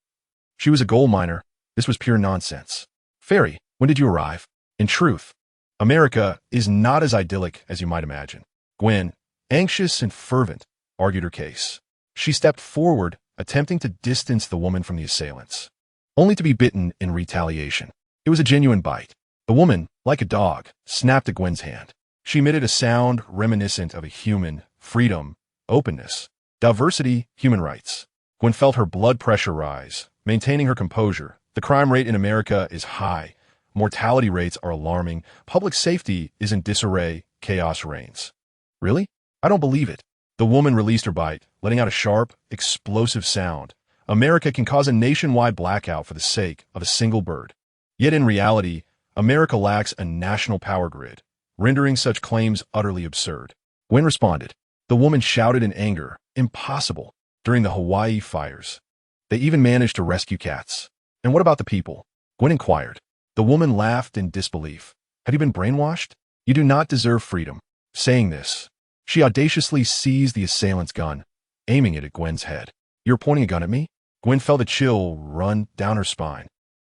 She was a gold miner. This was pure nonsense. Fairy, when did you arrive? In truth, America is not as idyllic as you might imagine. Gwen, anxious and fervent, argued her case. She stepped forward, attempting to distance the woman from the assailants, only to be bitten in retaliation. It was a genuine bite. The woman, like a dog, snapped at Gwen's hand. She emitted a sound reminiscent of a human: freedom, openness, diversity, human rights. Gwen felt her blood pressure rise, maintaining her composure. The crime rate in America is high. Mortality rates are alarming. Public safety is in disarray. Chaos reigns. Really? I don't believe it. The woman released her bite, letting out a sharp, explosive sound. America can cause a nationwide blackout for the sake of a single bird. Yet in reality, America lacks a national power grid. rendering such claims utterly absurd. Gwen responded. The woman shouted in anger, "Impossible!" During the Hawaii fires. They even managed to rescue cats. And what about the people? Gwen inquired. The woman laughed in disbelief. Had you been brainwashed? You do not deserve freedom. Saying this, she audaciously seized the assailant's gun, aiming it at Gwen's head. You're pointing a gun at me? Gwen felt a chill run down her spine,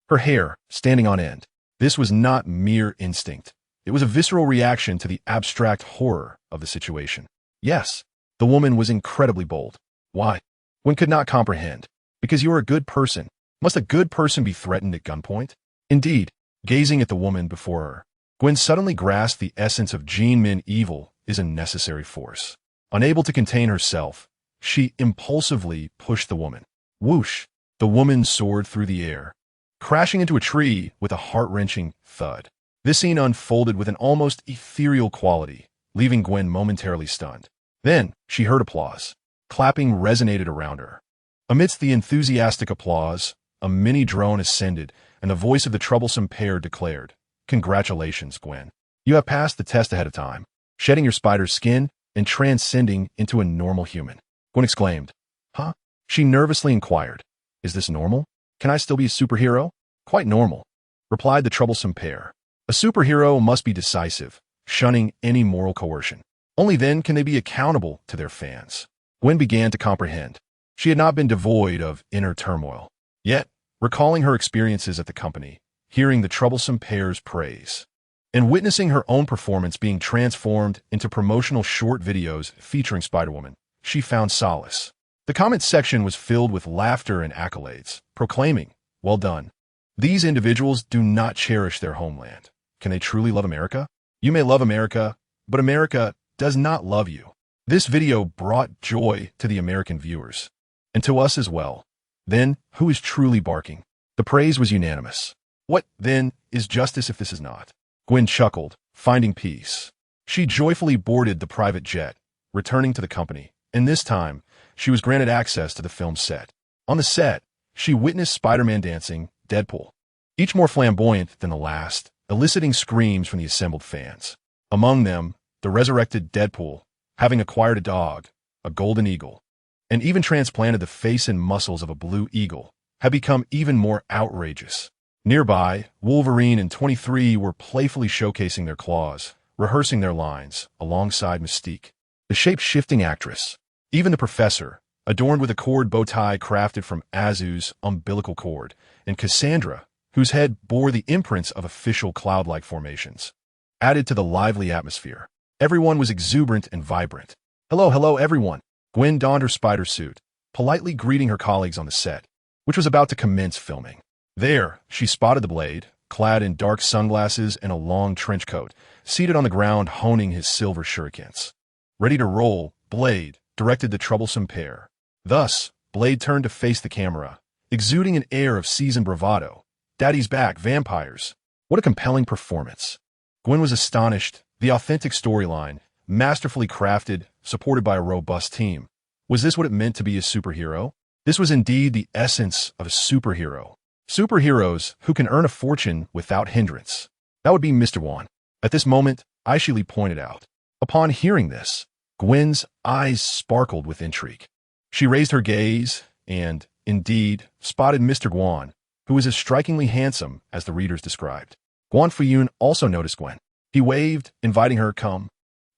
her hair standing on end. This was not mere instinct. It was a visceral reaction to the abstract horror of the situation. Yes, the woman was incredibly bold. Why? Gwen could not comprehend. Because you are a good person. Must a good person be threatened at gunpoint? Indeed, gazing at the woman before her, Gwen suddenly grasped the essence of Gene Min evil is a necessary force. Unable to contain herself, she impulsively pushed the woman. Whoosh! The woman soared through the air, crashing into a tree with a heart-wrenching thud. This scene unfolded with an almost ethereal quality, leaving Gwen momentarily stunned. Then, she heard applause. Clapping resonated around her. Amidst the enthusiastic applause, a mini drone ascended, and the voice of the troublesome pair declared, Congratulations, Gwen. You have passed the test ahead of time, shedding your spider's skin and transcending into a normal human. Gwen exclaimed. Huh? She nervously inquired. Is this normal? Can I still be a superhero? Quite normal, replied the troublesome pair. A superhero must be decisive, shunning any moral coercion. Only then can they be accountable to their fans. Gwen began to comprehend. She had not been devoid of inner turmoil. Yet, recalling her experiences at the company, hearing the troublesome pair's praise, and witnessing her own performance being transformed into promotional short videos featuring Spider-Woman, she found solace. The comment section was filled with laughter and accolades, proclaiming, well done. These individuals do not cherish their homeland. Can they truly love America? You may love America, but America does not love you. This video brought joy to the American viewers, and to us as well. Then, who is truly barking? The praise was unanimous. What, then, is justice if this is not? Gwen chuckled, finding peace. She joyfully boarded the private jet, returning to the company, and this time, she was granted access to the film set. On the set, she witnessed Spider-Man dancing, Deadpool, each more flamboyant than the last, eliciting screams from the assembled fans. Among them, the resurrected Deadpool, having acquired a dog, a golden eagle, and even transplanted the face and muscles of a blue eagle, had become even more outrageous. Nearby, Wolverine and 23 were playfully showcasing their claws, rehearsing their lines, alongside Mystique, the shape-shifting actress. Even the Professor, adorned with a cord bow tie crafted from Azu's umbilical cord, and Cassandra, whose head bore the imprints of official cloud-like formations, added to the lively atmosphere. Everyone was exuberant and vibrant. Hello, everyone. Gwen donned her spider suit, politely greeting her colleagues on the set, which was about to commence filming. There, she spotted the Blade, clad in dark sunglasses and a long trench coat, seated on the ground honing his silver shurikens. Ready to roll, Blade directed the troublesome pair. Thus, Blade turned to face the camera, exuding an air of seasoned bravado. Daddy's back, vampires. What a compelling performance. Gwen was astonished. The authentic storyline, masterfully crafted, supported by a robust team. Was this what it meant to be a superhero? This was indeed the essence of a superhero. Superheroes who can earn a fortune without hindrance. That would be Mr. Guan. At this moment, Aisha Lee pointed out. Upon hearing this, Gwen's eyes sparkled with intrigue. She raised her gaze and, indeed, spotted Mr. Guan, who was as strikingly handsome as the readers described. Guan Fuyun also noticed Gwen. He waved, inviting her, come.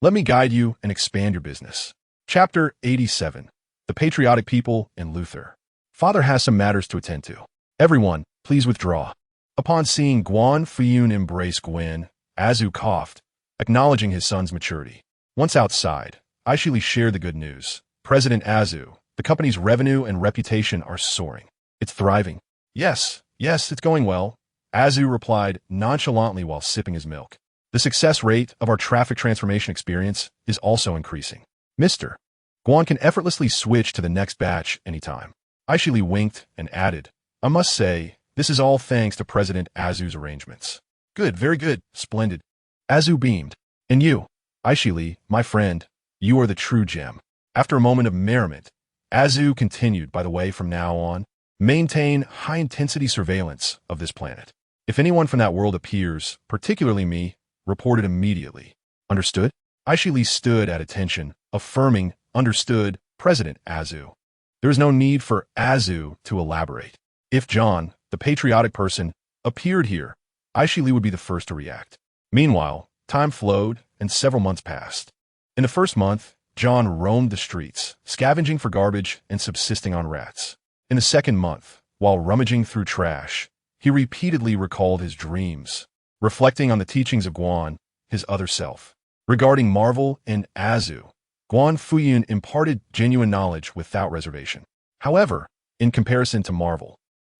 Let me guide you and expand your business. Chapter 87. The Patriotic People and Luther. Father has some matters to attend to. Everyone, please withdraw. Upon seeing Guan Fuyun embrace Gwen, Azu coughed, acknowledging his son's maturity. Once outside, Aisha Lee shared the good news. President Azu, the company's revenue and reputation are soaring. It's thriving. Yes, it's going well, Azu replied nonchalantly while sipping his milk. The success rate of our traffic transformation experience is also increasing. Mr. Guan can effortlessly switch to the next batch anytime. Aisha Lee winked and added, I must say, this is all thanks to President Azu's arrangements. Good, very good, splendid. Azu beamed. And you, Aisha Lee, my friend, you are the true gem. After a moment of merriment, Azu continued, by the way, from now on, maintain high-intensity surveillance of this planet. If anyone from that world appears, particularly me, report it immediately. Understood? Aisha Lee stood at attention, affirming, understood, President Azu. There is no need for Azu to elaborate. If John, the patriotic person, appeared here, Aisha Lee would be the first to react. Meanwhile, time flowed, and several months passed. In the first month, John roamed the streets, scavenging for garbage and subsisting on rats. In the second month, while rummaging through trash, he repeatedly recalled his dreams, reflecting on the teachings of Guan, his other self. Regarding Marvel and Azu, Guan Fuyun imparted genuine knowledge without reservation. However, in comparison to Marvel,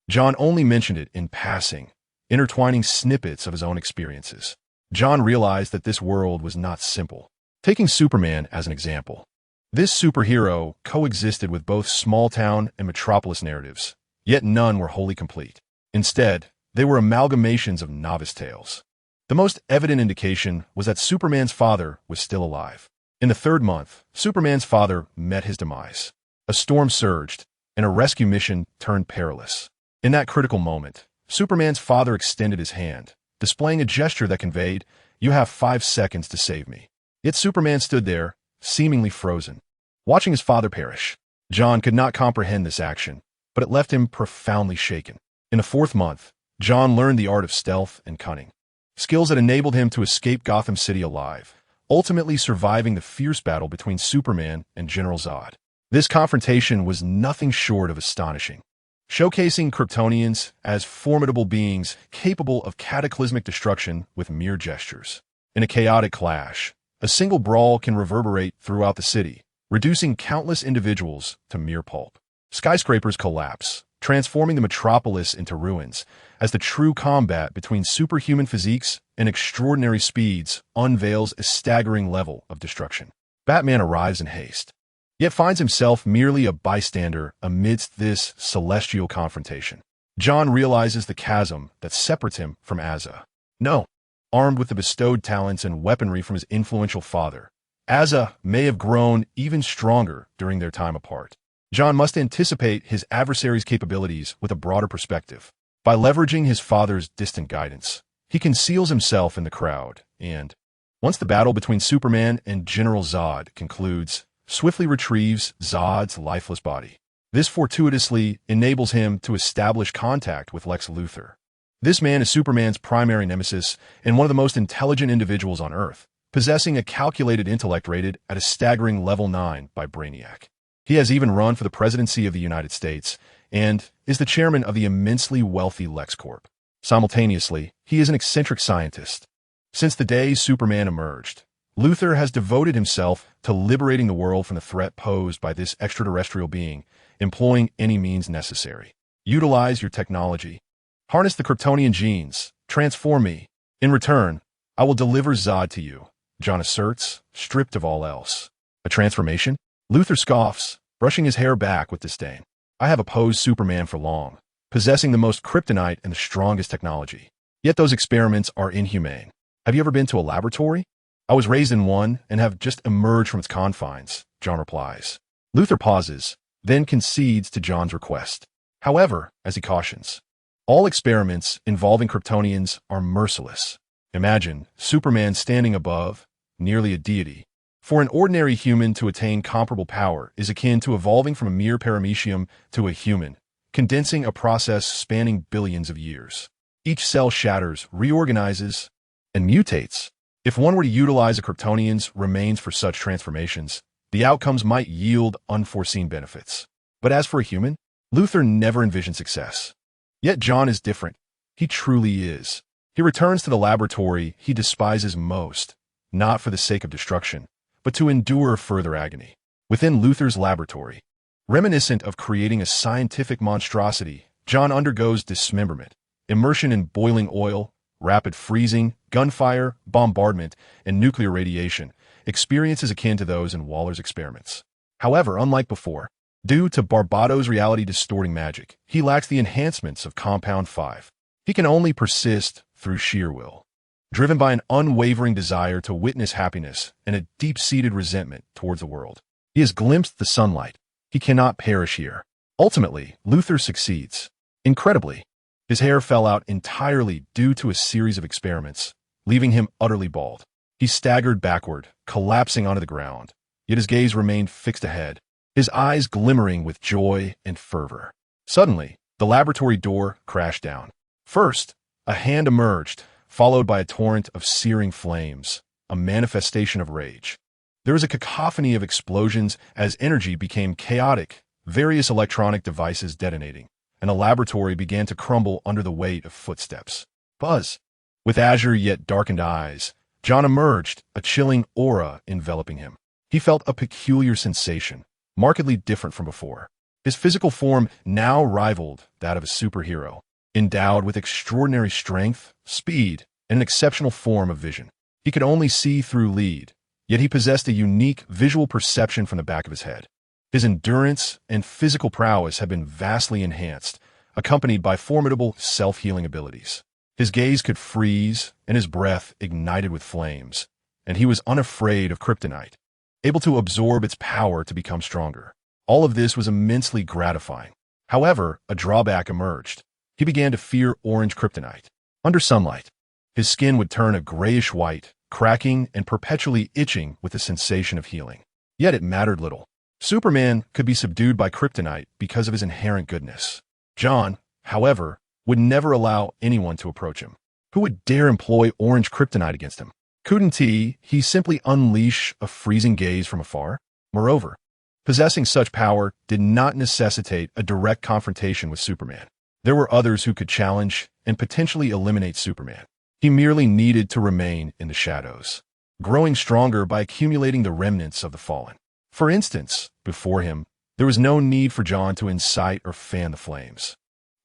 John only mentioned it in passing, intertwining snippets of his own experiences. John realized that this world was not simple. Taking Superman as an example, this superhero coexisted with both small-town and metropolis narratives, yet none were wholly complete. Instead, they were amalgamations of novice tales. The most evident indication was that Superman's father was still alive. In the third month, Superman's father met his demise. A storm surged, and a rescue mission turned perilous. In that critical moment, Superman's father extended his hand, displaying a gesture that conveyed, "You have 5 seconds to save me." Yet Superman stood there, seemingly frozen, watching his father perish. John could not comprehend this action, but it left him profoundly shaken. In the fourth month, John learned the art of stealth and cunning, skills that enabled him to escape Gotham City alive, ultimately surviving the fierce battle between Superman and General Zod. This confrontation was nothing short of astonishing, showcasing Kryptonians as formidable beings capable of cataclysmic destruction with mere gestures. In a chaotic clash, a single brawl can reverberate throughout the city, reducing countless individuals to mere pulp. Skyscrapers collapse, transforming the metropolis into ruins, as the true combat between superhuman physiques and extraordinary speeds unveils a staggering level of destruction. Batman arrives in haste, yet finds himself merely a bystander amidst this celestial confrontation. John realizes the chasm that separates him from Asa. No, armed with the bestowed talents and weaponry from his influential father, Asa may have grown even stronger during their time apart. John must anticipate his adversary's capabilities with a broader perspective. By leveraging his father's distant guidance, he conceals himself in the crowd and, once the battle between Superman and General Zod concludes, swiftly retrieves Zod's lifeless body. This fortuitously enables him to establish contact with Lex Luthor. This man is Superman's primary nemesis and one of the most intelligent individuals on Earth, possessing a calculated intellect rated at a staggering level 9 by Brainiac. He has even run for the presidency of the United States and is the chairman of the immensely wealthy LexCorp. Simultaneously, he is an eccentric scientist. Since the day Superman emerged, Luthor has devoted himself to liberating the world from the threat posed by this extraterrestrial being, employing any means necessary. Utilize your technology. Harness the Kryptonian genes. Transform me. In return, I will deliver Zod to you, John asserts, stripped of all else. A transformation? Luthor scoffs, brushing his hair back with disdain. I have opposed Superman for long, possessing the most kryptonite and the strongest technology. Yet those experiments are inhumane. Have you ever been to a laboratory? I was raised in one and have just emerged from its confines, John replies. Luthor pauses, then concedes to John's request. However, as he cautions, all experiments involving Kryptonians are merciless. Imagine Superman standing above, nearly a deity. For an ordinary human to attain comparable power is akin to evolving from a mere paramecium to a human, condensing a process spanning billions of years. Each cell shatters, reorganizes, and mutates. If one were to utilize a Kryptonian's remains for such transformations, the outcomes might yield unforeseen benefits. But as for a human, Luthor never envisioned success. Yet John is different. He truly is. He returns to the laboratory he despises most, not for the sake of destruction, but to endure further agony. Within Luthor's laboratory, reminiscent of creating a scientific monstrosity, John undergoes dismemberment, immersion in boiling oil, rapid freezing, gunfire, bombardment, and nuclear radiation, experiences akin to those in Waller's experiments. However, unlike before, due to Barbato's reality-distorting magic, he lacks the enhancements of Compound 5. He can only persist through sheer will, driven by an unwavering desire to witness happiness and a deep-seated resentment towards the world. He has glimpsed the sunlight. He cannot perish here. Ultimately, Luthor succeeds. Incredibly, his hair fell out entirely due to a series of experiments, leaving him utterly bald. He staggered backward, collapsing onto the ground, yet his gaze remained fixed ahead, his eyes glimmering with joy and fervor. Suddenly, the laboratory door crashed down. First, a hand emerged, followed by a torrent of searing flames, a manifestation of rage. There was a cacophony of explosions as energy became chaotic, various electronic devices detonating, and the laboratory began to crumble under the weight of footsteps. Buzz. With azure yet darkened eyes, John emerged, a chilling aura enveloping him. He felt a peculiar sensation, markedly different from before. His physical form now rivaled that of a superhero, endowed with extraordinary strength, speed, and an exceptional form of vision. He could only see through lead, yet he possessed a unique visual perception from the back of his head. His endurance and physical prowess had been vastly enhanced, accompanied by formidable self-healing abilities. His gaze could freeze, and his breath ignited with flames, and he was unafraid of kryptonite, able to absorb its power to become stronger. All of this was immensely gratifying. However, a drawback emerged. He began to fear orange kryptonite. Under sunlight, his skin would turn a grayish white, cracking and perpetually itching with the sensation of healing. Yet it mattered little. Superman could be subdued by kryptonite because of his inherent goodness. John, however, would never allow anyone to approach him. Who would dare employ orange kryptonite against him? Couldn't he simply unleash a freezing gaze from afar? Moreover, possessing such power did not necessitate a direct confrontation with Superman. There were others who could challenge and potentially eliminate Superman. He merely needed to remain in the shadows, growing stronger by accumulating the remnants of the fallen. For instance, before him, there was no need for John to incite or fan the flames.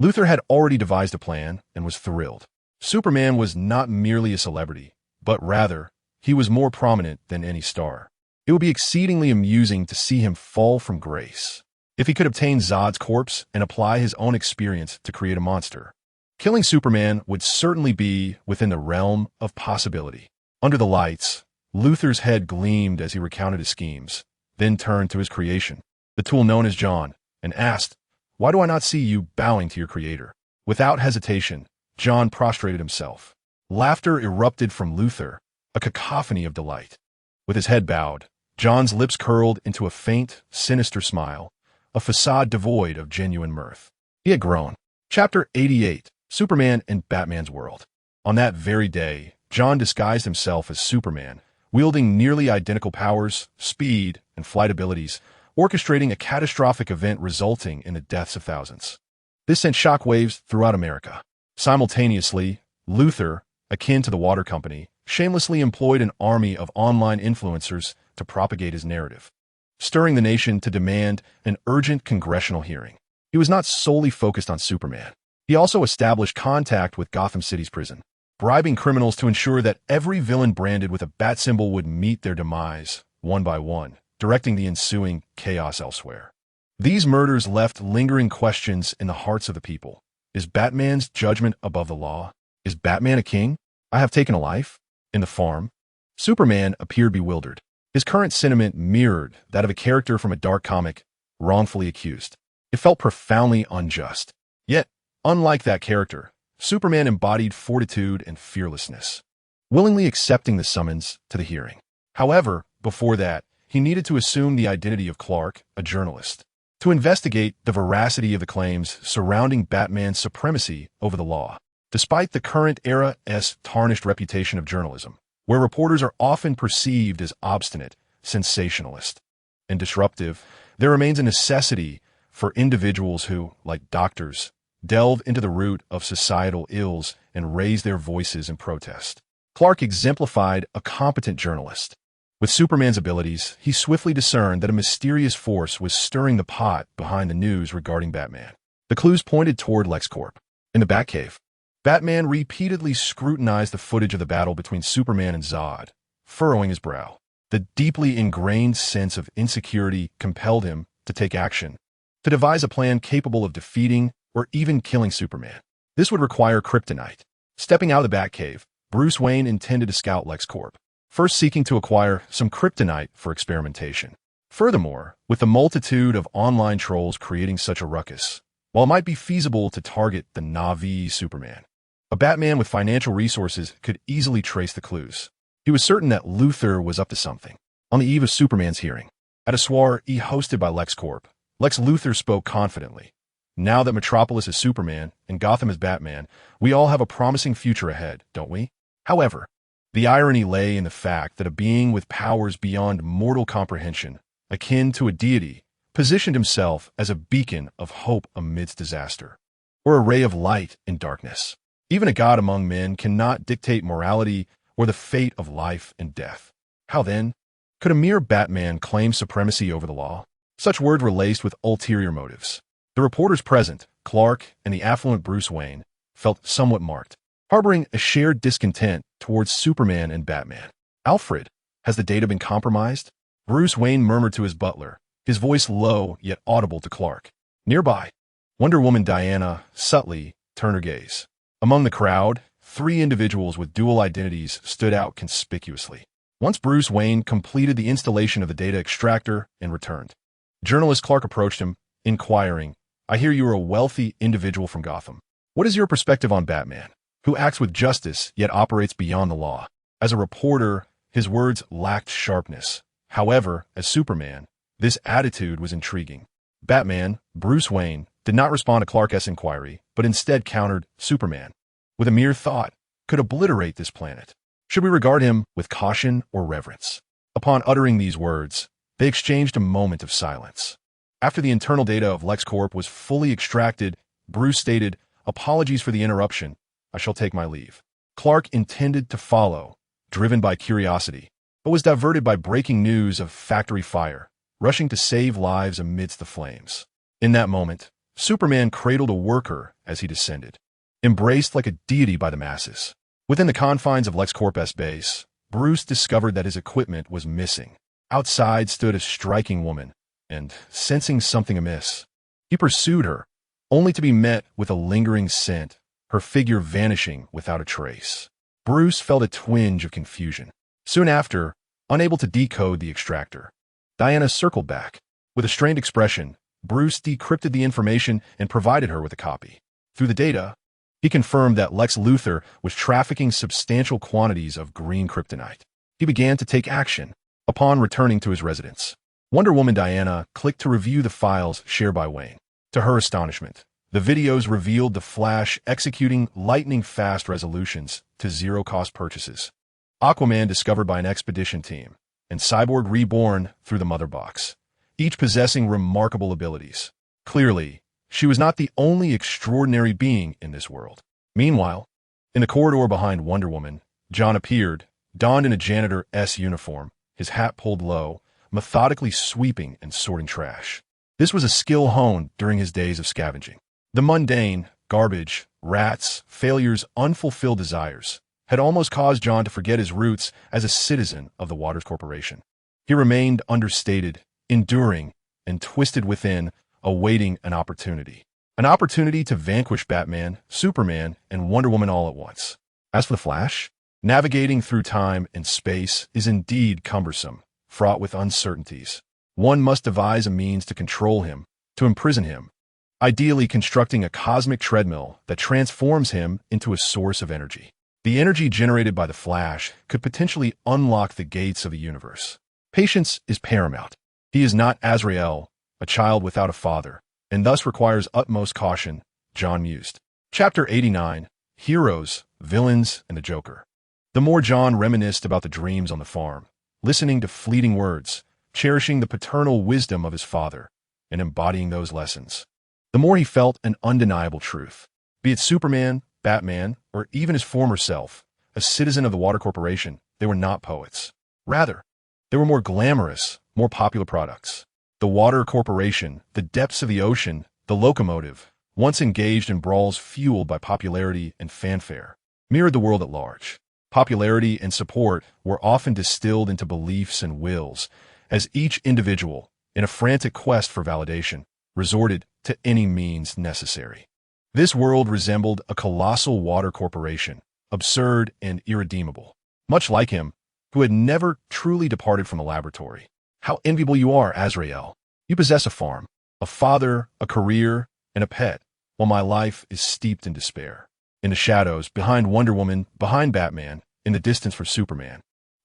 Luthor had already devised a plan and was thrilled. Superman was not merely a celebrity, but rather, he was more prominent than any star. It would be exceedingly amusing to see him fall from grace. If he could obtain Zod's corpse and apply his own experience to create a monster, killing Superman would certainly be within the realm of possibility. Under the lights, Luthor's head gleamed as he recounted his schemes, then turned to his creation, the tool known as John, and asked, "Why do I not see you bowing to your creator?" Without hesitation, John prostrated himself. Laughter erupted from Luthor, a cacophony of delight. With his head bowed, John's lips curled into a faint, sinister smile, a facade devoid of genuine mirth. He had grown. Chapter 88, Superman in Batman's World. On that very day, John disguised himself as Superman, wielding nearly identical powers, speed, and flight abilities, orchestrating a catastrophic event resulting in the deaths of thousands. This sent shockwaves throughout America. Simultaneously, Luthor, akin to the water company, shamelessly employed an army of online influencers to propagate his narrative, stirring the nation to demand an urgent congressional hearing. He was not solely focused on Superman. He also established contact with Gotham City's prison, bribing criminals to ensure that every villain branded with a bat symbol would meet their demise, one by one, directing the ensuing chaos elsewhere. These murders left lingering questions in the hearts of the people. Is Batman's judgment above the law? Is Batman a king? I have taken a life? In the farm, Superman appeared bewildered. His current sentiment mirrored that of a character from a dark comic, wrongfully accused. It felt profoundly unjust. Yet, unlike that character, Superman embodied fortitude and fearlessness, willingly accepting the summons to the hearing. However, before that, he needed to assume the identity of Clark, a journalist, to investigate the veracity of the claims surrounding Batman's supremacy over the law. Despite the current era's tarnished reputation of journalism, where reporters are often perceived as obstinate, sensationalist, and disruptive, there remains a necessity for individuals who, like doctors, delve into the root of societal ills and raise their voices in protest. Clark exemplified a competent journalist. With Superman's abilities, he swiftly discerned that a mysterious force was stirring the pot behind the news regarding Batman. The clues pointed toward LexCorp. In the Batcave, Batman repeatedly scrutinized the footage of the battle between Superman and Zod, furrowing his brow. The deeply ingrained sense of insecurity compelled him to take action, to devise a plan capable of defeating or even killing Superman. This would require kryptonite. Stepping out of the Batcave, Bruce Wayne intended to scout LexCorp, first seeking to acquire some kryptonite for experimentation. Furthermore, with the multitude of online trolls creating such a ruckus, while it might be feasible to target the Na'vi Superman, a Batman with financial resources could easily trace the clues. He He was certain that Luthor was up to something. On the eve of Superman's hearing, at a soiree hosted by LexCorp, Lex Luthor spoke confidently. Now that Metropolis is Superman and Gotham is Batman, we all have a promising future ahead, don't we? However, the irony lay in the fact that a being with powers beyond mortal comprehension, akin to a deity, positioned himself as a beacon of hope amidst disaster, or a ray of light in darkness. Even a god among men cannot dictate morality or the fate of life and death. How then could a mere Batman claim supremacy over the law? Such words were laced with ulterior motives. The reporters present, Clark and the affluent Bruce Wayne, felt somewhat marked, harboring a shared discontent towards Superman and Batman. Alfred, has the data been compromised? Bruce Wayne murmured to his butler, his voice low yet audible to Clark. Nearby, Wonder Woman Diana subtly turned her gaze. Among the crowd, 3 individuals with dual identities stood out conspicuously. Once Bruce Wayne completed the installation of the data extractor and returned, journalist Clark approached him, inquiring, "I hear you are a wealthy individual from Gotham. What is your perspective on Batman, who acts with justice yet operates beyond the law?" As a reporter, his words lacked sharpness. However, as Superman, this attitude was intriguing. Batman, Bruce Wayne, did not respond to Clark's inquiry, but instead countered, "Superman, with a mere thought, could obliterate this planet. Should we regard him with caution or reverence?" Upon uttering these words, they exchanged a moment of silence. After the internal data of LexCorp was fully extracted, Bruce stated, "Apologies for the interruption. I shall take my leave." Clark intended to follow, driven by curiosity, but was diverted by breaking news of factory fire, rushing to save lives amidst the flames. In that moment, Superman cradled a worker as he descended, embraced like a deity by the masses. Within the confines of LexCorp's base, Bruce discovered that his equipment was missing. Outside stood a striking woman, and, sensing something amiss, he pursued her, only to be met with a lingering scent, her figure vanishing without a trace. Bruce felt a twinge of confusion. Soon after, unable to decode the extractor, Diana circled back. With a strained expression, Bruce decrypted the information and provided her with a copy. Through the data, he confirmed that Lex Luthor was trafficking substantial quantities of green kryptonite. He began to take action. Upon returning to his residence, Wonder Woman Diana clicked to review the files shared by Wayne. To her astonishment, the videos revealed the Flash executing lightning-fast resolutions to zero-cost purchases, Aquaman discovered by an expedition team, and Cyborg reborn through the Mother Box, each possessing remarkable abilities. Clearly, she was not the only extraordinary being in this world. Meanwhile, in the corridor behind Wonder Woman, John appeared, donned in a janitor's uniform, his hat pulled low, methodically sweeping and sorting trash. This was a skill honed during his days of scavenging. The mundane, garbage, rats, failures, unfulfilled desires had almost caused John to forget his roots as a citizen of the Waters Corporation. He remained understated, enduring, and twisted within, awaiting an opportunity. An opportunity to vanquish Batman, Superman, and Wonder Woman all at once. As for the Flash, navigating through time and space is indeed cumbersome, fraught with uncertainties. One must devise a means to control him, to imprison him, ideally constructing a cosmic treadmill that transforms him into a source of energy. The energy generated by the Flash could potentially unlock the gates of the universe. Patience is paramount. He is not Azrael, a child without a father, and thus requires utmost caution, John mused. Chapter 89, Heroes, Villains, and the Joker. The more John reminisced about the dreams on the farm, listening to fleeting words, cherishing the paternal wisdom of his father, and embodying those lessons, the more he felt an undeniable truth. Be it Superman, Batman, or even his former self, a citizen of the Water Corporation, they were not poets. Rather, they were more glamorous, more popular products. The Water Corporation, the depths of the ocean, the locomotive, once engaged in brawls fueled by popularity and fanfare, mirrored the world at large. Popularity and support were often distilled into beliefs and wills, as each individual, in a frantic quest for validation, resorted to any means necessary. This world resembled a colossal water corporation, absurd and irredeemable, much like him, who had never truly departed from the laboratory. How enviable you are, Azrael. You possess a farm, a father, a career, and a pet, while my life is steeped in despair. In the shadows, behind Wonder Woman, behind Batman, in the distance for Superman,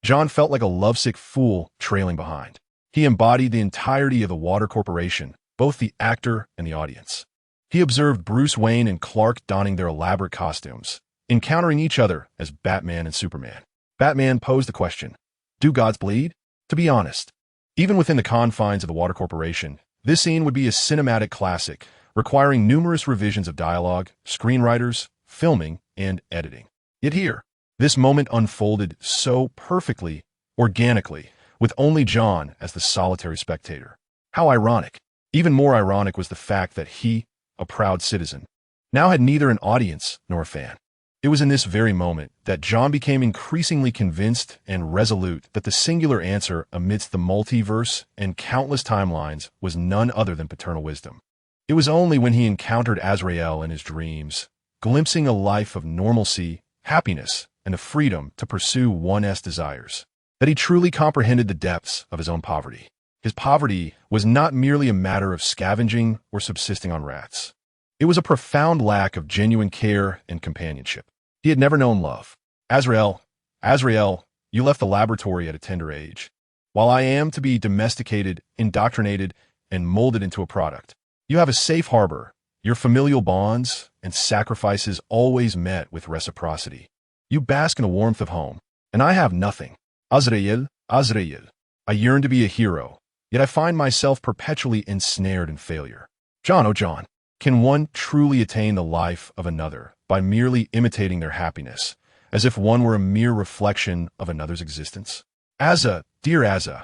John felt like a lovesick fool trailing behind. He embodied the entirety of the Water Corporation, both the actor and the audience. He observed Bruce Wayne and Clark donning their elaborate costumes, encountering each other as Batman and Superman. Batman posed the question, do gods bleed? To be honest, even within the confines of the Water Corporation, this scene would be a cinematic classic, requiring numerous revisions of dialogue, screenwriters, filming, and editing. Yet here, this moment unfolded so perfectly, organically, with only John as the solitary spectator. How ironic. Even more ironic was the fact that he, a proud citizen, now had neither an audience nor a fan. It was in this very moment that John became increasingly convinced and resolute that the singular answer amidst the multiverse and countless timelines was none other than paternal wisdom. It was only when he encountered Azrael in his dreams, glimpsing a life of normalcy, happiness, and the freedom to pursue one's desires, that he truly comprehended the depths of his own poverty. His poverty was not merely a matter of scavenging or subsisting on rats. It was a profound lack of genuine care and companionship. He had never known love. Azrael, you left the laboratory at a tender age. While I am to be domesticated, indoctrinated, and molded into a product, you have a safe harbor, your familial bonds and sacrifices always met with reciprocity. You bask in the warmth of home, and I have nothing. Azrael, I yearn to be a hero, yet I find myself perpetually ensnared in failure. John, oh John, can one truly attain the life of another by merely imitating their happiness, as if one were a mere reflection of another's existence? Dear Azza,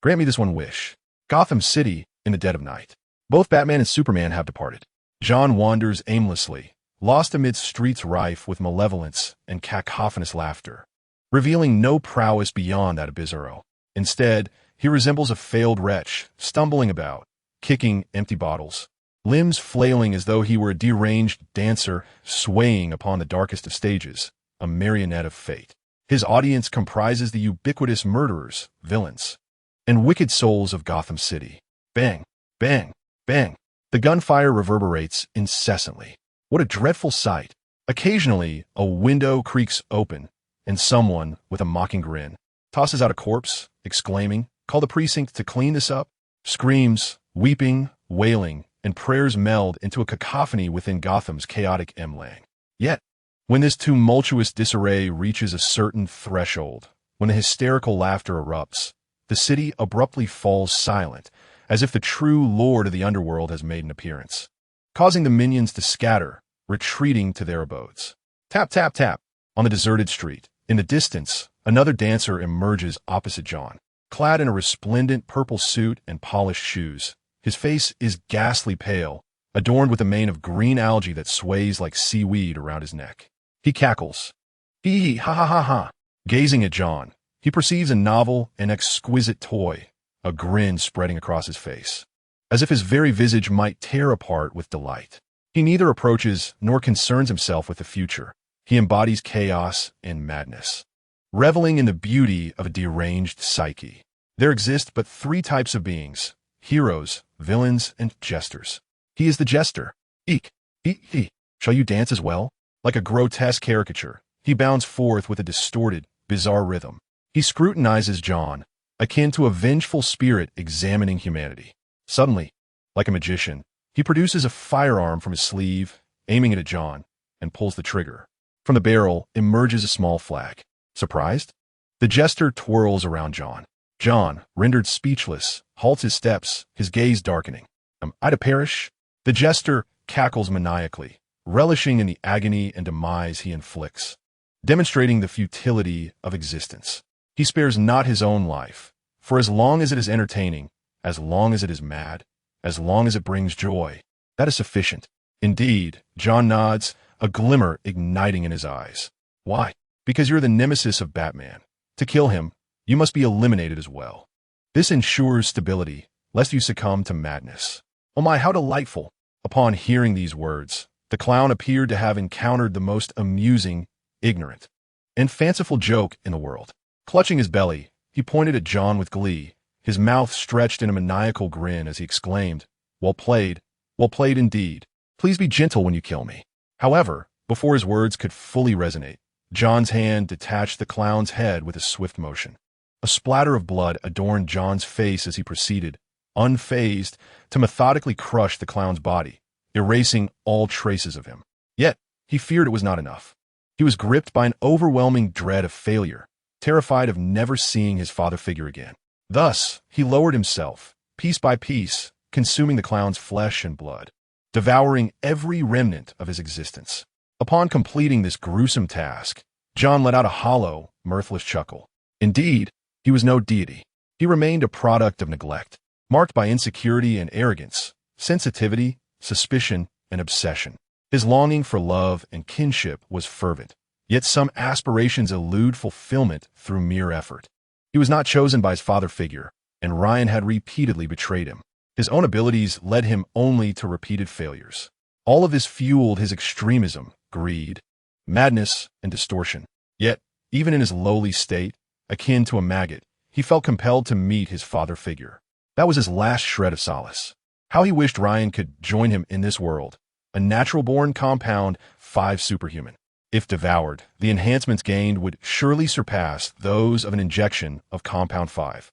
grant me this one wish. Gotham City in the dead of night. Both Batman and Superman have departed. John wanders aimlessly, lost amidst streets rife with malevolence and cacophonous laughter, revealing no prowess beyond that of Bizarro. Instead, he resembles a failed wretch, stumbling about, kicking empty bottles, limbs flailing as though he were a deranged dancer swaying upon the darkest of stages, a marionette of fate. His audience comprises the ubiquitous murderers, villains, and wicked souls of Gotham City. Bang, bang, bang. The gunfire reverberates incessantly. What a dreadful sight. Occasionally, a window creaks open, and someone, with a mocking grin, tosses out a corpse, exclaiming, "Call the precinct to clean this up." Screams, weeping, wailing, and prayers meld into a cacophony within Gotham's chaotic M-Lang. Yet, when this tumultuous disarray reaches a certain threshold, when the hysterical laughter erupts, the city abruptly falls silent, as if the true lord of the underworld has made an appearance, causing the minions to scatter, retreating to their abodes. Tap, tap, tap. On the deserted street, in the distance, another dancer emerges opposite John, clad in a resplendent purple suit and polished shoes. His face is ghastly pale, adorned with a mane of green algae that sways like seaweed around his neck. He cackles. Hee ha ha ha ha. Gazing at John, he perceives a novel and exquisite toy, a grin spreading across his face, as if his very visage might tear apart with delight. He neither approaches nor concerns himself with the future. He embodies chaos and madness, reveling in the beauty of a deranged psyche. There exist but three types of beings: heroes, villains, and jesters. He is the jester. Eek, eek. Shall you dance as well? Like a grotesque caricature, he bounds forth with a distorted, bizarre rhythm. He scrutinizes John, akin to a vengeful spirit examining humanity. Suddenly, like a magician, he produces a firearm from his sleeve, aiming it at John, and pulls the trigger. From the barrel emerges a small flag. Surprised? The jester twirls around John. John, rendered speechless, halts his steps, his gaze darkening. Am I to perish? The jester cackles maniacally, relishing in the agony and demise he inflicts, demonstrating the futility of existence. He spares not his own life, for as long as it is entertaining, as long as it is mad, as long as it brings joy, that is sufficient. Indeed, John nods, a glimmer igniting in his eyes. Why? Because you're the nemesis of Batman. To kill him, you must be eliminated as well. This ensures stability, lest you succumb to madness. Oh my, how delightful! Upon hearing these words, the clown appeared to have encountered the most amusing, ignorant, and fanciful joke in the world. Clutching his belly, he pointed at John with glee, his mouth stretched in a maniacal grin as he exclaimed, well played indeed. Please be gentle when you kill me." However, before his words could fully resonate, John's hand detached the clown's head with a swift motion. A splatter of blood adorned John's face as he proceeded, unfazed, to methodically crush the clown's body, erasing all traces of him. Yet, he feared it was not enough. He was gripped by an overwhelming dread of failure, terrified of never seeing his father figure again. Thus, he lowered himself, piece by piece, consuming the clown's flesh and blood, devouring every remnant of his existence. Upon completing this gruesome task, John let out a hollow, mirthless chuckle. Indeed, he was no deity. He remained a product of neglect, marked by insecurity and arrogance, sensitivity, suspicion, and obsession. His longing for love and kinship was fervent, yet some aspirations elude fulfillment through mere effort. He was not chosen by his father figure, and Ryan had repeatedly betrayed him. His own abilities led him only to repeated failures. All of this fueled his extremism, greed, madness, and distortion. Yet, even in his lowly state, akin to a maggot, he felt compelled to meet his father figure. That was his last shred of solace. How he wished Ryan could join him in this world, a natural-born compound 5 superhuman. If devoured, the enhancements gained would surely surpass those of an injection of compound 5.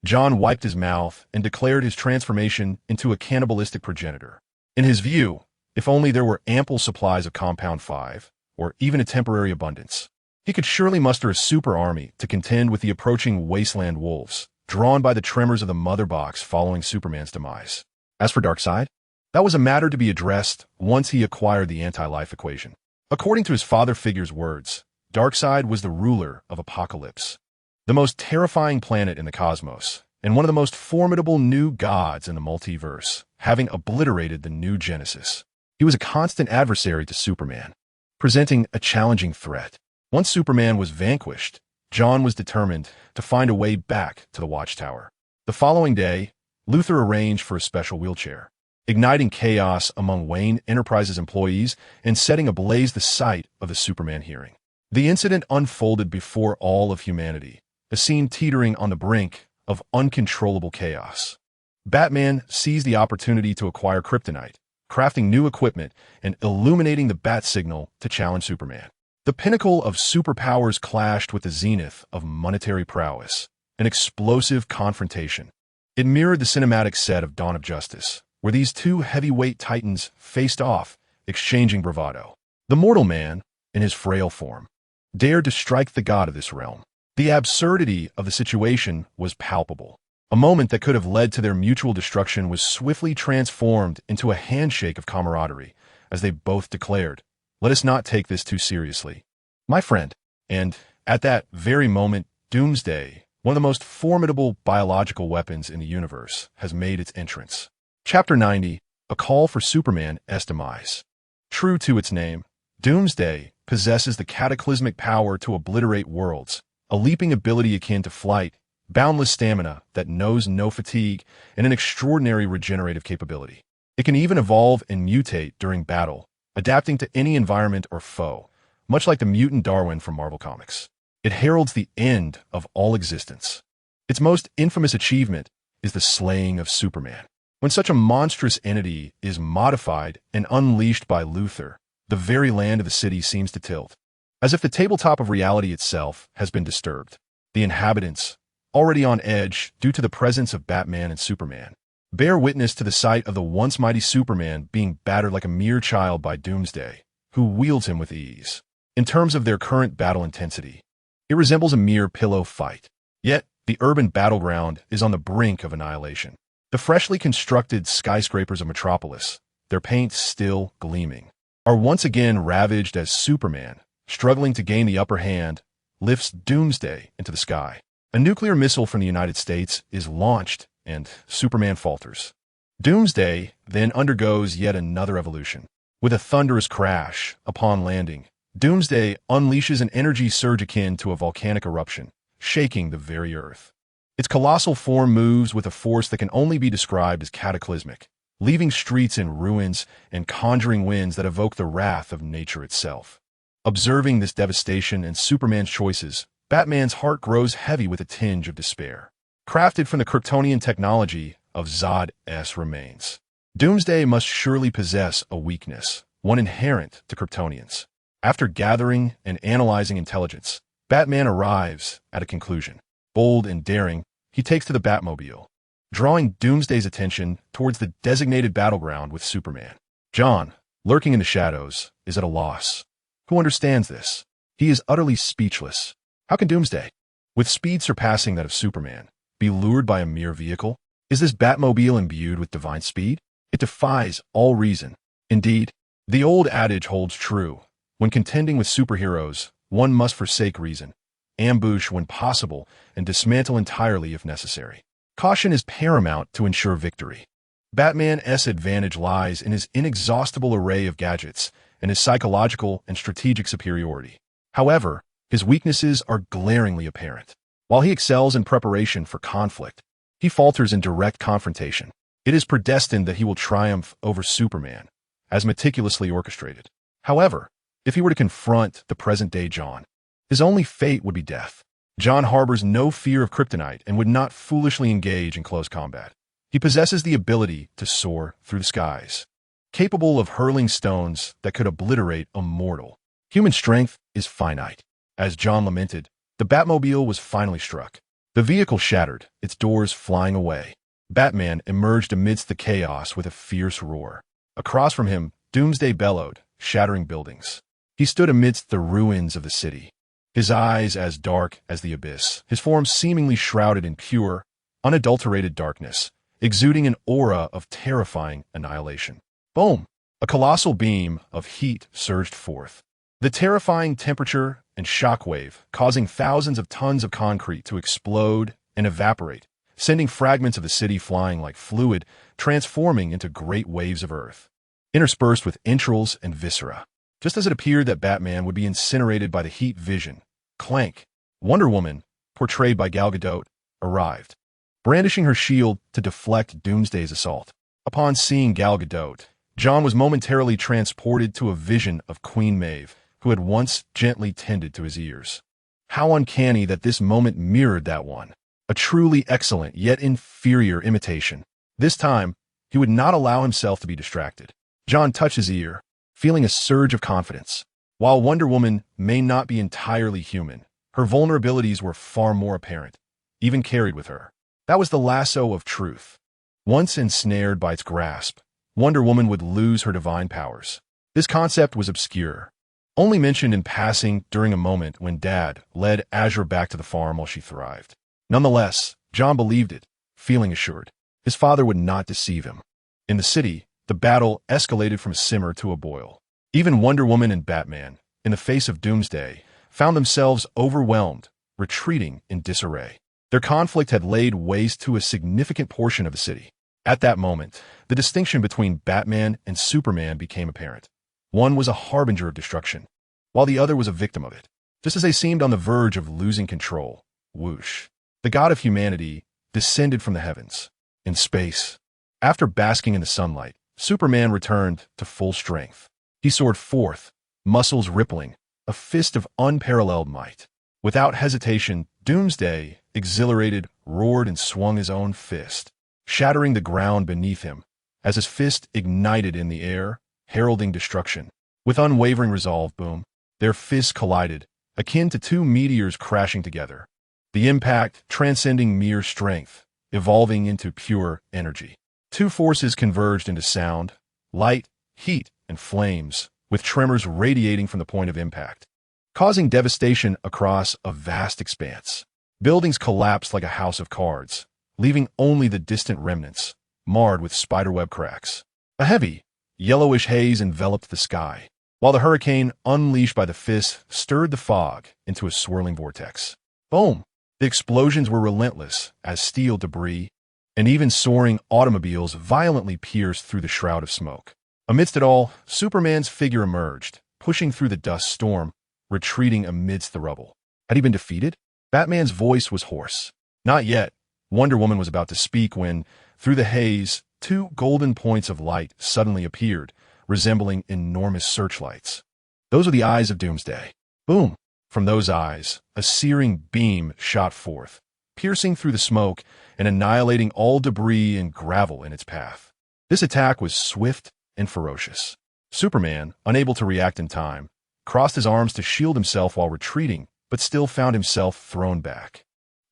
John wiped his mouth and declared his transformation into a cannibalistic progenitor. In his view, if only there were ample supplies of compound 5, or even a temporary abundance, he could surely muster a super army to contend with the approaching wasteland wolves, drawn by the tremors of the mother box following Superman's demise. As for Darkseid, that was a matter to be addressed once he acquired the anti-life equation. According to his father figure's words, Darkseid was the ruler of Apocalypse, the most terrifying planet in the cosmos, and one of the most formidable new gods in the multiverse, having obliterated the new Genesis. He was a constant adversary to Superman, presenting a challenging threat. Once Superman was vanquished, John was determined to find a way back to the Watchtower. The following day, Luthor arranged for a special wheelchair, igniting chaos among Wayne Enterprises employees and setting ablaze the site of the Superman hearing. The incident unfolded before all of humanity, a scene teetering on the brink of uncontrollable chaos. Batman seized the opportunity to acquire kryptonite, crafting new equipment and illuminating the bat signal to challenge Superman. The pinnacle of superpowers clashed with the zenith of monetary prowess, an explosive confrontation. It mirrored the cinematic set of Dawn of Justice, where these two heavyweight titans faced off, exchanging bravado. The mortal man, in his frail form, dared to strike the god of this realm. The absurdity of the situation was palpable. A moment that could have led to their mutual destruction was swiftly transformed into a handshake of camaraderie, as they both declared, "Let us not take this too seriously, my friend." And, at that very moment, Doomsday, one of the most formidable biological weapons in the universe, has made its entrance. Chapter 90, A Call for Superman's Demise. True to its name, Doomsday possesses the cataclysmic power to obliterate worlds, a leaping ability akin to flight, boundless stamina that knows no fatigue, and an extraordinary regenerative capability. It can even evolve and mutate during battle, adapting to any environment or foe, much like the mutant Darwin from Marvel Comics. It heralds the end of all existence. Its most infamous achievement is the slaying of Superman. When such a monstrous entity is modified and unleashed by Luthor, the very land of the city seems to tilt, as if the tabletop of reality itself has been disturbed. The inhabitants, already on edge due to the presence of Batman and Superman, bear witness to the sight of the once mighty Superman being battered like a mere child by Doomsday, who wields him with ease. In terms of their current battle intensity, it resembles a mere pillow fight. Yet, the urban battleground is on the brink of annihilation. The freshly constructed skyscrapers of Metropolis, their paint still gleaming, are once again ravaged as Superman, struggling to gain the upper hand, lifts Doomsday into the sky. A nuclear missile from the United States is launched, and Superman falters. Doomsday then undergoes yet another evolution. With a thunderous crash upon landing, Doomsday unleashes an energy surge akin to a volcanic eruption, shaking the very earth. Its colossal form moves with a force that can only be described as cataclysmic, leaving streets in ruins and conjuring winds that evoke the wrath of nature itself. Observing this devastation and Superman's choices, Batman's heart grows heavy with a tinge of despair. Crafted from the Kryptonian technology of Zod's remains, Doomsday must surely possess a weakness, one inherent to Kryptonians. After gathering and analyzing intelligence, Batman arrives at a conclusion. Bold and daring, he takes to the Batmobile, drawing Doomsday's attention towards the designated battleground with Superman. John, lurking in the shadows, is at a loss. Who understands this? He is utterly speechless. How can Doomsday, with speed surpassing that of Superman, be lured by a mere vehicle? Is this Batmobile imbued with divine speed? It defies all reason. Indeed, the old adage holds true. When contending with superheroes, one must forsake reason, ambush when possible, and dismantle entirely if necessary. Caution is paramount to ensure victory. Batman's advantage lies in his inexhaustible array of gadgets and his psychological and strategic superiority. However, his weaknesses are glaringly apparent. While he excels in preparation for conflict, he falters in direct confrontation. It is predestined that he will triumph over Superman, as meticulously orchestrated. However, if he were to confront the present-day John, his only fate would be death. John harbors no fear of kryptonite and would not foolishly engage in close combat. He possesses the ability to soar through the skies, capable of hurling stones that could obliterate a mortal. Human strength is finite. As John lamented, the Batmobile was finally struck. The vehicle shattered, its doors flying away. Batman emerged amidst the chaos with a fierce roar. Across from him, Doomsday bellowed, shattering buildings. He stood amidst the ruins of the city, his eyes as dark as the abyss, his form seemingly shrouded in pure, unadulterated darkness, exuding an aura of terrifying annihilation. Boom! A colossal beam of heat surged forth. The terrifying temperature and shockwave causing thousands of tons of concrete to explode and evaporate, sending fragments of the city flying like fluid, transforming into great waves of earth, interspersed with entrails and viscera. Just as it appeared that Batman would be incinerated by the heat vision, clank, Wonder Woman, portrayed by Gal Gadot, arrived, brandishing her shield to deflect Doomsday's assault. Upon seeing Gal Gadot, John was momentarily transported to a vision of Queen Maeve, who had once gently tended to his ears. How uncanny that this moment mirrored that one. A truly excellent yet inferior imitation. This time, he would not allow himself to be distracted. John touched his ear, feeling a surge of confidence. While Wonder Woman may not be entirely human, her vulnerabilities were far more apparent, even carried with her. That was the lasso of truth. Once ensnared by its grasp, Wonder Woman would lose her divine powers. This concept was obscure, only mentioned in passing during a moment when Dad led Azure back to the farm while she thrived. Nonetheless, John believed it, feeling assured. His father would not deceive him. In the city, the battle escalated from a simmer to a boil. Even Wonder Woman and Batman, in the face of Doomsday, found themselves overwhelmed, retreating in disarray. Their conflict had laid waste to a significant portion of the city. At that moment, the distinction between Batman and Superman became apparent. One was a harbinger of destruction, while the other was a victim of it. Just as they seemed on the verge of losing control, whoosh, the god of humanity descended from the heavens. In space, after basking in the sunlight, Superman returned to full strength. He soared forth, muscles rippling, a fist of unparalleled might. Without hesitation, Doomsday, exhilarated, roared and swung his own fist, shattering the ground beneath him, as his fist ignited in the air, heralding destruction. With unwavering resolve, boom, their fists collided, akin to two meteors crashing together. The impact transcending mere strength, evolving into pure energy. Two forces converged into sound, light, heat, and flames, with tremors radiating from the point of impact, causing devastation across a vast expanse. Buildings collapsed like a house of cards, leaving only the distant remnants, marred with spiderweb cracks. A heavy, yellowish haze enveloped the sky, while the hurricane unleashed by the fist stirred the fog into a swirling vortex. Boom! The explosions were relentless as steel debris and even soaring automobiles violently pierced through the shroud of smoke. Amidst it all, Superman's figure emerged, pushing through the dust storm, retreating amidst the rubble. Had he been defeated? Batman's voice was hoarse. Not yet. Wonder Woman was about to speak when, through the haze, two golden points of light suddenly appeared, resembling enormous searchlights. Those were the eyes of Doomsday. Boom! From those eyes, a searing beam shot forth, piercing through the smoke and annihilating all debris and gravel in its path. This attack was swift and ferocious. Superman, unable to react in time, crossed his arms to shield himself while retreating, but still found himself thrown back.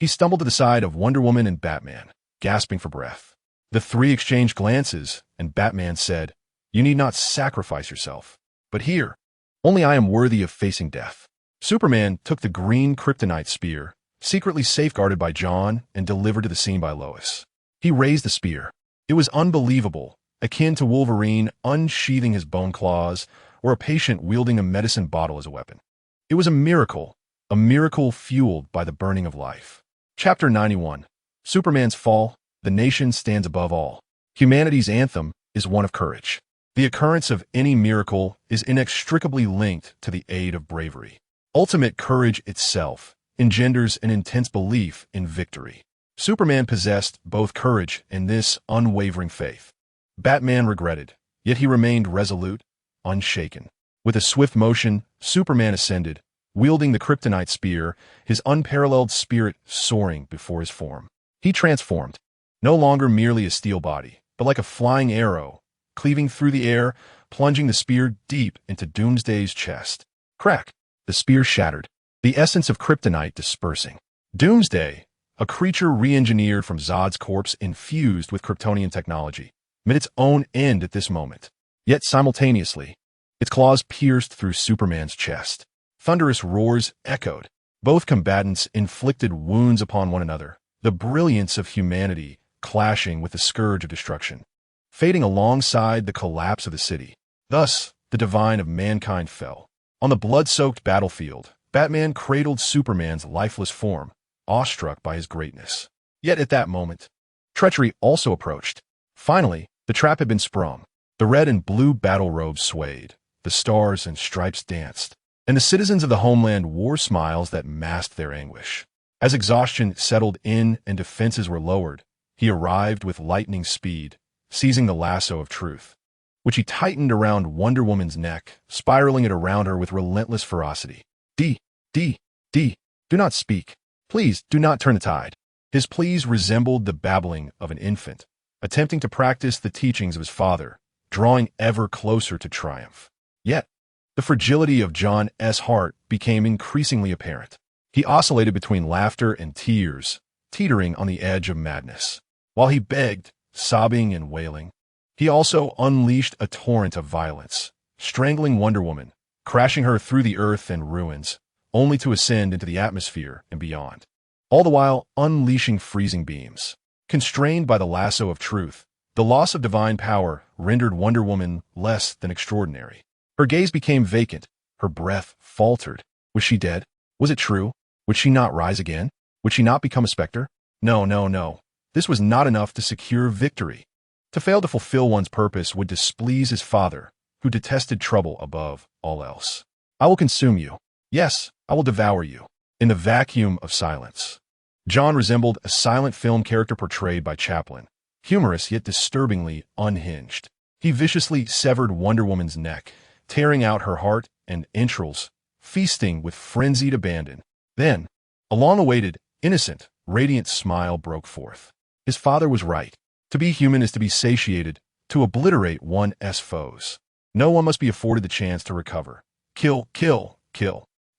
He stumbled to the side of Wonder Woman and Batman, gasping for breath. The three exchanged glances, and Batman said, "You need not sacrifice yourself. But here, only I am worthy of facing death." Superman took the green kryptonite spear, secretly safeguarded by John and delivered to the scene by Lois. He raised the spear. It was unbelievable, akin to Wolverine unsheathing his bone claws or a patient wielding a medicine bottle as a weapon. It was a miracle fueled by the burning of life. Chapter 91. Superman's Fall. The nation stands above all. Humanity's anthem is one of courage. The occurrence of any miracle is inextricably linked to the aid of bravery. Ultimate courage itself engenders an intense belief in victory. Superman possessed both courage and this unwavering faith. Batman regretted, yet he remained resolute, unshaken. With a swift motion, Superman ascended, wielding the kryptonite spear, his unparalleled spirit soaring before his form. He transformed, no longer merely a steel body, but like a flying arrow, cleaving through the air, plunging the spear deep into Doomsday's chest. Crack! The spear shattered, the essence of kryptonite dispersing. Doomsday, a creature re-engineered from Zod's corpse infused with Kryptonian technology, met its own end at this moment. Yet simultaneously, its claws pierced through Superman's chest. Thunderous roars echoed. Both combatants inflicted wounds upon one another, the brilliance of humanity clashing with the scourge of destruction, fading alongside the collapse of the city. Thus, the divine of mankind fell. On the blood-soaked battlefield, Batman cradled Superman's lifeless form, awestruck by his greatness. Yet at that moment, treachery also approached. Finally, the trap had been sprung. The red and blue battle robes swayed, the stars and stripes danced, and the citizens of the homeland wore smiles that masked their anguish. As exhaustion settled in and defenses were lowered, he arrived with lightning speed, seizing the lasso of truth, which he tightened around Wonder Woman's neck, spiraling it around her with relentless ferocity. Do not speak. Please do not turn the tide. His pleas resembled the babbling of an infant, attempting to practice the teachings of his father, drawing ever closer to triumph. Yet, the fragility of John's heart became increasingly apparent. He oscillated between laughter and tears, teetering on the edge of madness. While he begged, sobbing and wailing, he also unleashed a torrent of violence, strangling Wonder Woman, crashing her through the earth and ruins, only to ascend into the atmosphere and beyond, all the while unleashing freezing beams. Constrained by the lasso of truth, the loss of divine power rendered Wonder Woman less than extraordinary. Her gaze became vacant, her breath faltered. Was she dead? Was it true? Would she not rise again? Would she not become a specter? No. This was not enough to secure victory. To fail to fulfill one's purpose would displease his father, who detested trouble above all else. I will consume you. Yes, I will devour you. In the vacuum of silence, John resembled a silent film character portrayed by Chaplin, humorous yet disturbingly unhinged. He viciously severed Wonder Woman's neck, tearing out her heart and entrails, feasting with frenzied abandon. Then, a long-awaited, innocent, radiant smile broke forth. His father was right. To be human is to be satiated, to obliterate one's foes. No one must be afforded the chance to recover. Kill.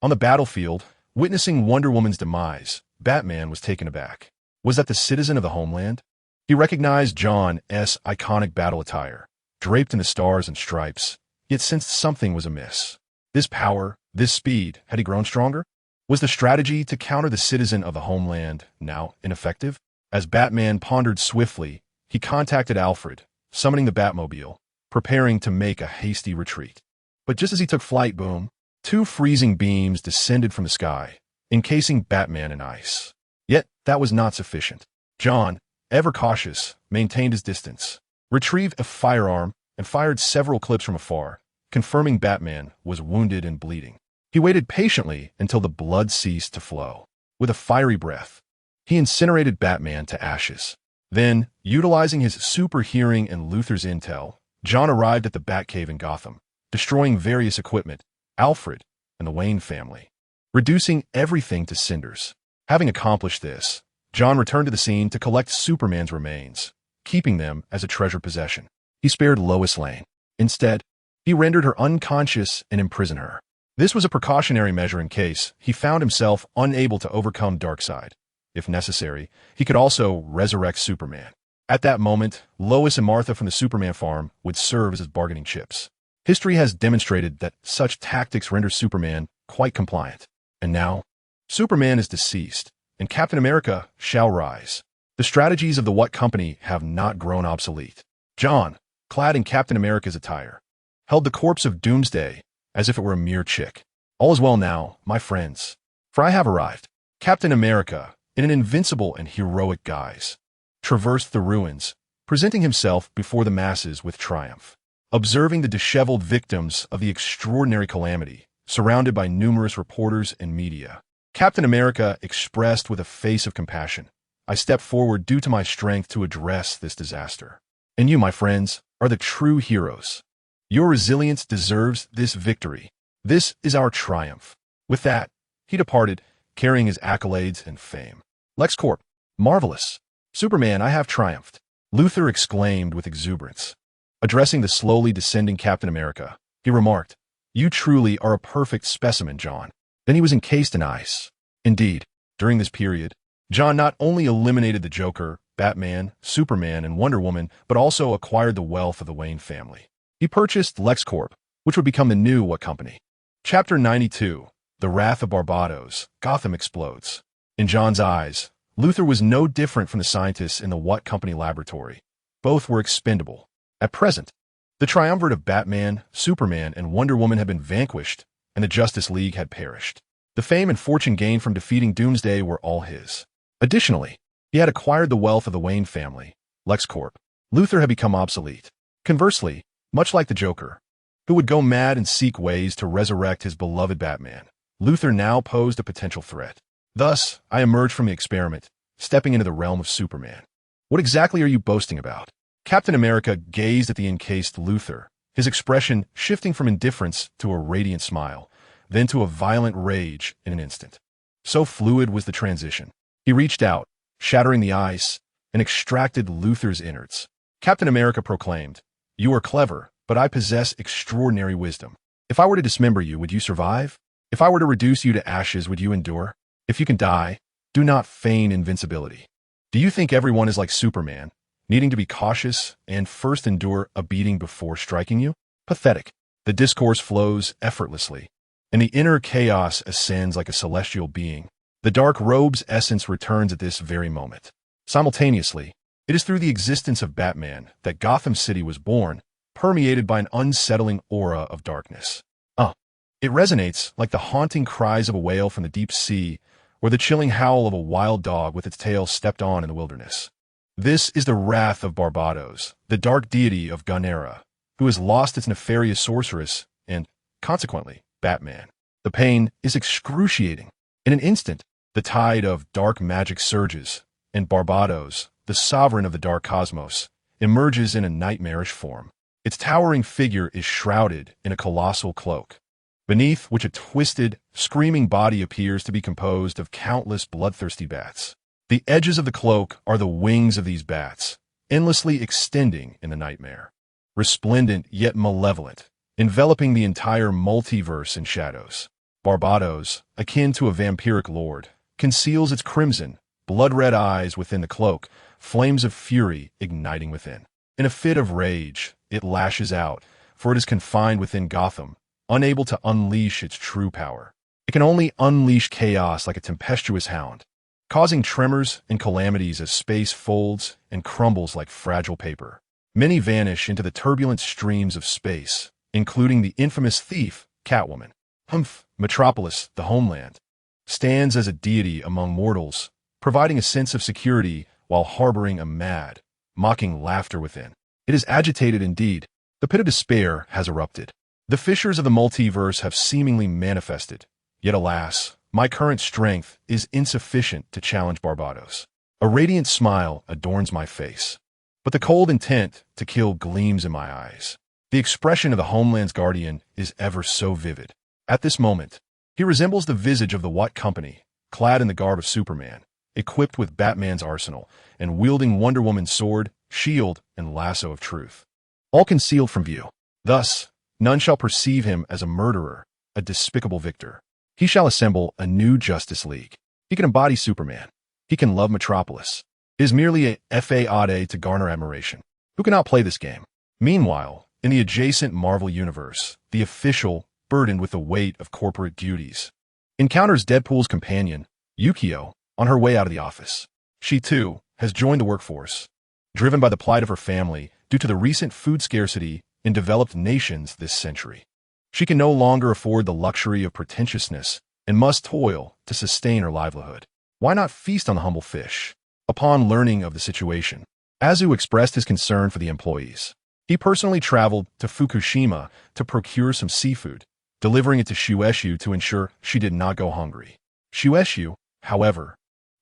On the battlefield, witnessing Wonder Woman's demise, Batman was taken aback. Was that the citizen of the homeland? He recognized John's iconic battle attire, draped in the stars and stripes, yet sensed something was amiss. This power, this speed, had he grown stronger? Was the strategy to counter the citizen of the homeland now ineffective? As Batman pondered swiftly, he contacted Alfred, summoning the Batmobile, preparing to make a hasty retreat. But just as he took flight, boom, two freezing beams descended from the sky, encasing Batman in ice. Yet that was not sufficient. John, ever cautious, maintained his distance, retrieved a firearm, and fired several clips from afar, confirming Batman was wounded and bleeding. He waited patiently until the blood ceased to flow. With a fiery breath, he incinerated Batman to ashes. Then, utilizing his super hearing and Luthor's intel, John arrived at the Batcave in Gotham, destroying various equipment, Alfred, and the Wayne family, reducing everything to cinders. Having accomplished this, John returned to the scene to collect Superman's remains, keeping them as a treasured possession. He spared Lois Lane. Instead, he rendered her unconscious and imprisoned her. This was a precautionary measure in case he found himself unable to overcome Darkseid. if necessary, he could also resurrect Superman. At that moment, Lois and Martha from the Superman farm would serve as his bargaining chips. History has demonstrated that such tactics render Superman quite compliant. And now, Superman is deceased, and Captain America shall rise. The strategies of the What Company have not grown obsolete. John, clad in Captain America's attire, held the corpse of Doomsday as if it were a mere chick. All is well now, my friends, for I have arrived. Captain America, in an invincible and heroic guise, traversed the ruins, presenting himself before the masses with triumph. Observing the disheveled victims of the extraordinary calamity, surrounded by numerous reporters and media, Captain America expressed with a face of compassion, I step forward due to my strength to address this disaster. And you, my friends, are the true heroes. Your resilience deserves this victory. This is our triumph. With that, he departed, carrying his accolades and fame. LexCorp, marvelous. Superman, I have triumphed. Luthor exclaimed with exuberance. Addressing the slowly descending Captain America, he remarked, You truly are a perfect specimen, John. Then he was encased in ice. Indeed, during this period, John not only eliminated the Joker, Batman, Superman, and Wonder Woman, but also acquired the wealth of the Wayne family. He purchased LexCorp, which would become the new What Company. Chapter 92, The Wrath of Barbados, Gotham Explodes. In John's eyes, Luthor was no different from the scientists in the What Company laboratory. Both were expendable. At present, the triumvirate of Batman, Superman, and Wonder Woman had been vanquished, and the Justice League had perished. The fame and fortune gained from defeating Doomsday were all his. Additionally, he had acquired the wealth of the Wayne family, LexCorp. Luthor had become obsolete. Conversely, much like the Joker, who would go mad and seek ways to resurrect his beloved Batman, Luthor now posed a potential threat. Thus, I emerged from the experiment, stepping into the realm of Superman. What exactly are you boasting about? Captain America gazed at the encased Luthor, his expression shifting from indifference to a radiant smile, then to a violent rage in an instant. So fluid was the transition. He reached out, shattering the ice, and extracted Luthor's innards. Captain America proclaimed, You are clever, but I possess extraordinary wisdom. If I were to dismember you, would you survive? If I were to reduce you to ashes, would you endure? If you can die, do not feign invincibility. Do you think everyone is like Superman, needing to be cautious and first endure a beating before striking you? Pathetic. The discourse flows effortlessly, and the inner chaos ascends like a celestial being. The dark robe's essence returns at this very moment. Simultaneously, it is through the existence of Batman that Gotham City was born, permeated by an unsettling aura of darkness. It resonates like the haunting cries of a whale from the deep sea, or the chilling howl of a wild dog with its tail stepped on in the wilderness. This is the wrath of Barbados, the dark deity of Gunera, who has lost its nefarious sorceress and, consequently, Batman. The pain is excruciating. In an instant, the tide of dark magic surges, and Barbados, the sovereign of the dark cosmos, emerges in a nightmarish form. Its towering figure is shrouded in a colossal cloak, beneath which a twisted, screaming body appears to be composed of countless bloodthirsty bats. The edges of the cloak are the wings of these bats, endlessly extending in the nightmare, resplendent yet malevolent, enveloping the entire multiverse in shadows. Barbados, akin to a vampiric lord, conceals its crimson, blood-red eyes within the cloak, flames of fury igniting within. In a fit of rage, it lashes out, for it is confined within Gotham, unable to unleash its true power. It can only unleash chaos like a tempestuous hound, causing tremors and calamities as space folds and crumbles like fragile paper. Many vanish into the turbulent streams of space, including the infamous thief, Catwoman. Metropolis, the homeland, stands as a deity among mortals, providing a sense of security while harboring a mad, mocking laughter within. It is agitated indeed. The pit of despair has erupted. The fissures of the multiverse have seemingly manifested. Yet alas, my current strength is insufficient to challenge Barbados. A radiant smile adorns my face, but the cold intent to kill gleams in my eyes. The expression of the homeland's guardian is ever so vivid. At this moment, he resembles the visage of the What Company, clad in the garb of Superman, equipped with Batman's arsenal, and wielding Wonder Woman's sword, shield, and lasso of truth, all concealed from view. Thus, none shall perceive him as a murderer, a despicable victor. He shall assemble a new Justice League. He can embody Superman, He can love Metropolis. It is merely a fade to garner admiration. Who can outplay this game? Meanwhile, in the adjacent Marvel universe, the official, burdened with the weight of corporate duties, encounters Deadpool's companion, Yukio, on her way out of the office. She, too, has joined the workforce, driven by the plight of her family due to the recent food scarcity in developed nations this century. She can no longer afford the luxury of pretentiousness and must toil to sustain her livelihood. Why not feast on the humble fish? Upon learning of the situation, Azu expressed his concern for the employees. He personally traveled to Fukushima to procure some seafood, delivering it to Shueishu to ensure she did not go hungry. Shueishu, however,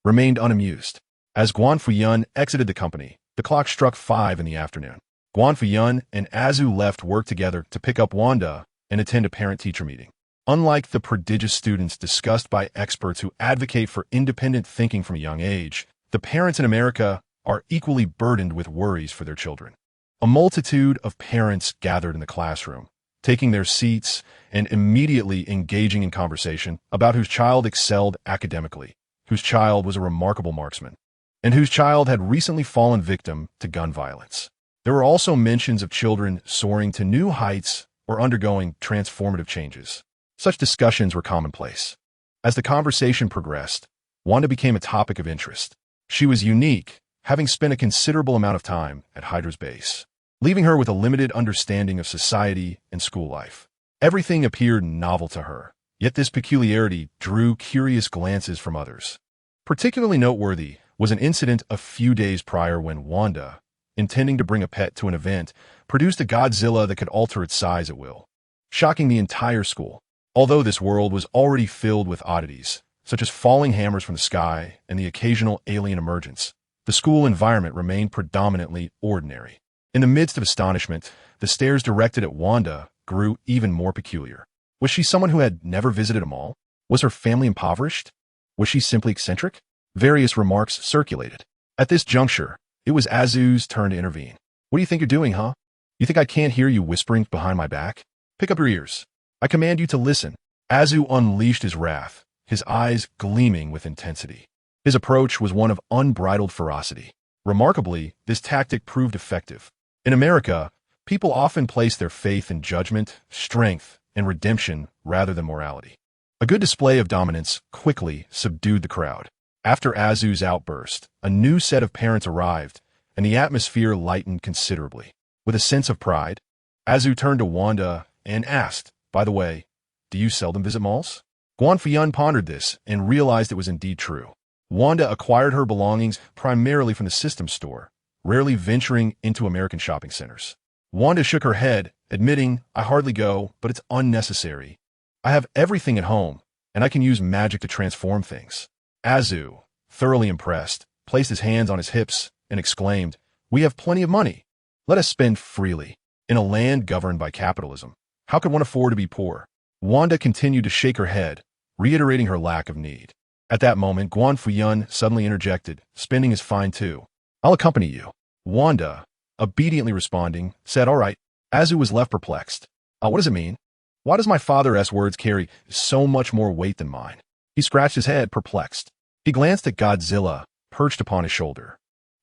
remained unamused. As Guan Fuyun exited the company, the clock struck 5 in the afternoon. Guan Fuyun and Azu left work together to pick up Wanda and attend a parent-teacher meeting. Unlike the prodigious students discussed by experts who advocate for independent thinking from a young age, the parents in America are equally burdened with worries for their children. A multitude of parents gathered in the classroom, taking their seats and immediately engaging in conversation about whose child excelled academically, whose child was a remarkable marksman, and whose child had recently fallen victim to gun violence. There were also mentions of children soaring to new heights or undergoing transformative changes. Such discussions were commonplace. As the conversation progressed, Wanda became a topic of interest. She was unique, having spent a considerable amount of time at Hydra's base, leaving her with a limited understanding of society and school life. Everything appeared novel to her, yet this peculiarity drew curious glances from others. Particularly noteworthy was an incident a few days prior when Wanda, intending to bring a pet to an event, produced a Godzilla that could alter its size at will, shocking the entire school. Although this world was already filled with oddities, such as falling hammers from the sky and the occasional alien emergence, the school environment remained predominantly ordinary. In the midst of astonishment, the stares directed at Wanda grew even more peculiar. Was she someone who had never visited a mall? Was her family impoverished? Was she simply eccentric? Various remarks circulated. At this juncture, it was Azu's turn to intervene. What do you think you're doing, huh? You think I can't hear you whispering behind my back? Pick up your ears. I command you to listen. Azu unleashed his wrath, his eyes gleaming with intensity. His approach was one of unbridled ferocity. Remarkably, this tactic proved effective. In America, people often place their faith in judgment, strength, and redemption rather than morality. A good display of dominance quickly subdued the crowd. After Azu's outburst, a new set of parents arrived, and the atmosphere lightened considerably. With a sense of pride, Azu turned to Wanda and asked, "By the way, do you seldom visit malls?" Guan Fuyun pondered this and realized it was indeed true. Wanda acquired her belongings primarily from the system store, rarely venturing into American shopping centers. Wanda shook her head, admitting, "I hardly go, but it's unnecessary. I have everything at home, and I can use magic to transform things." Azu, thoroughly impressed, placed his hands on his hips and exclaimed, "We have plenty of money. Let us spend freely. In a land governed by capitalism, how could one afford to be poor?" Wanda continued to shake her head, reiterating her lack of need. At that moment, Guan Fuyun suddenly interjected, spinning his fine too. "I'll accompany you." Wanda, obediently responding, said, "All right." Azu was left perplexed. What does it mean? Why does my father's words carry so much more weight than mine?" He scratched his head, perplexed. He glanced at Godzilla, perched upon his shoulder,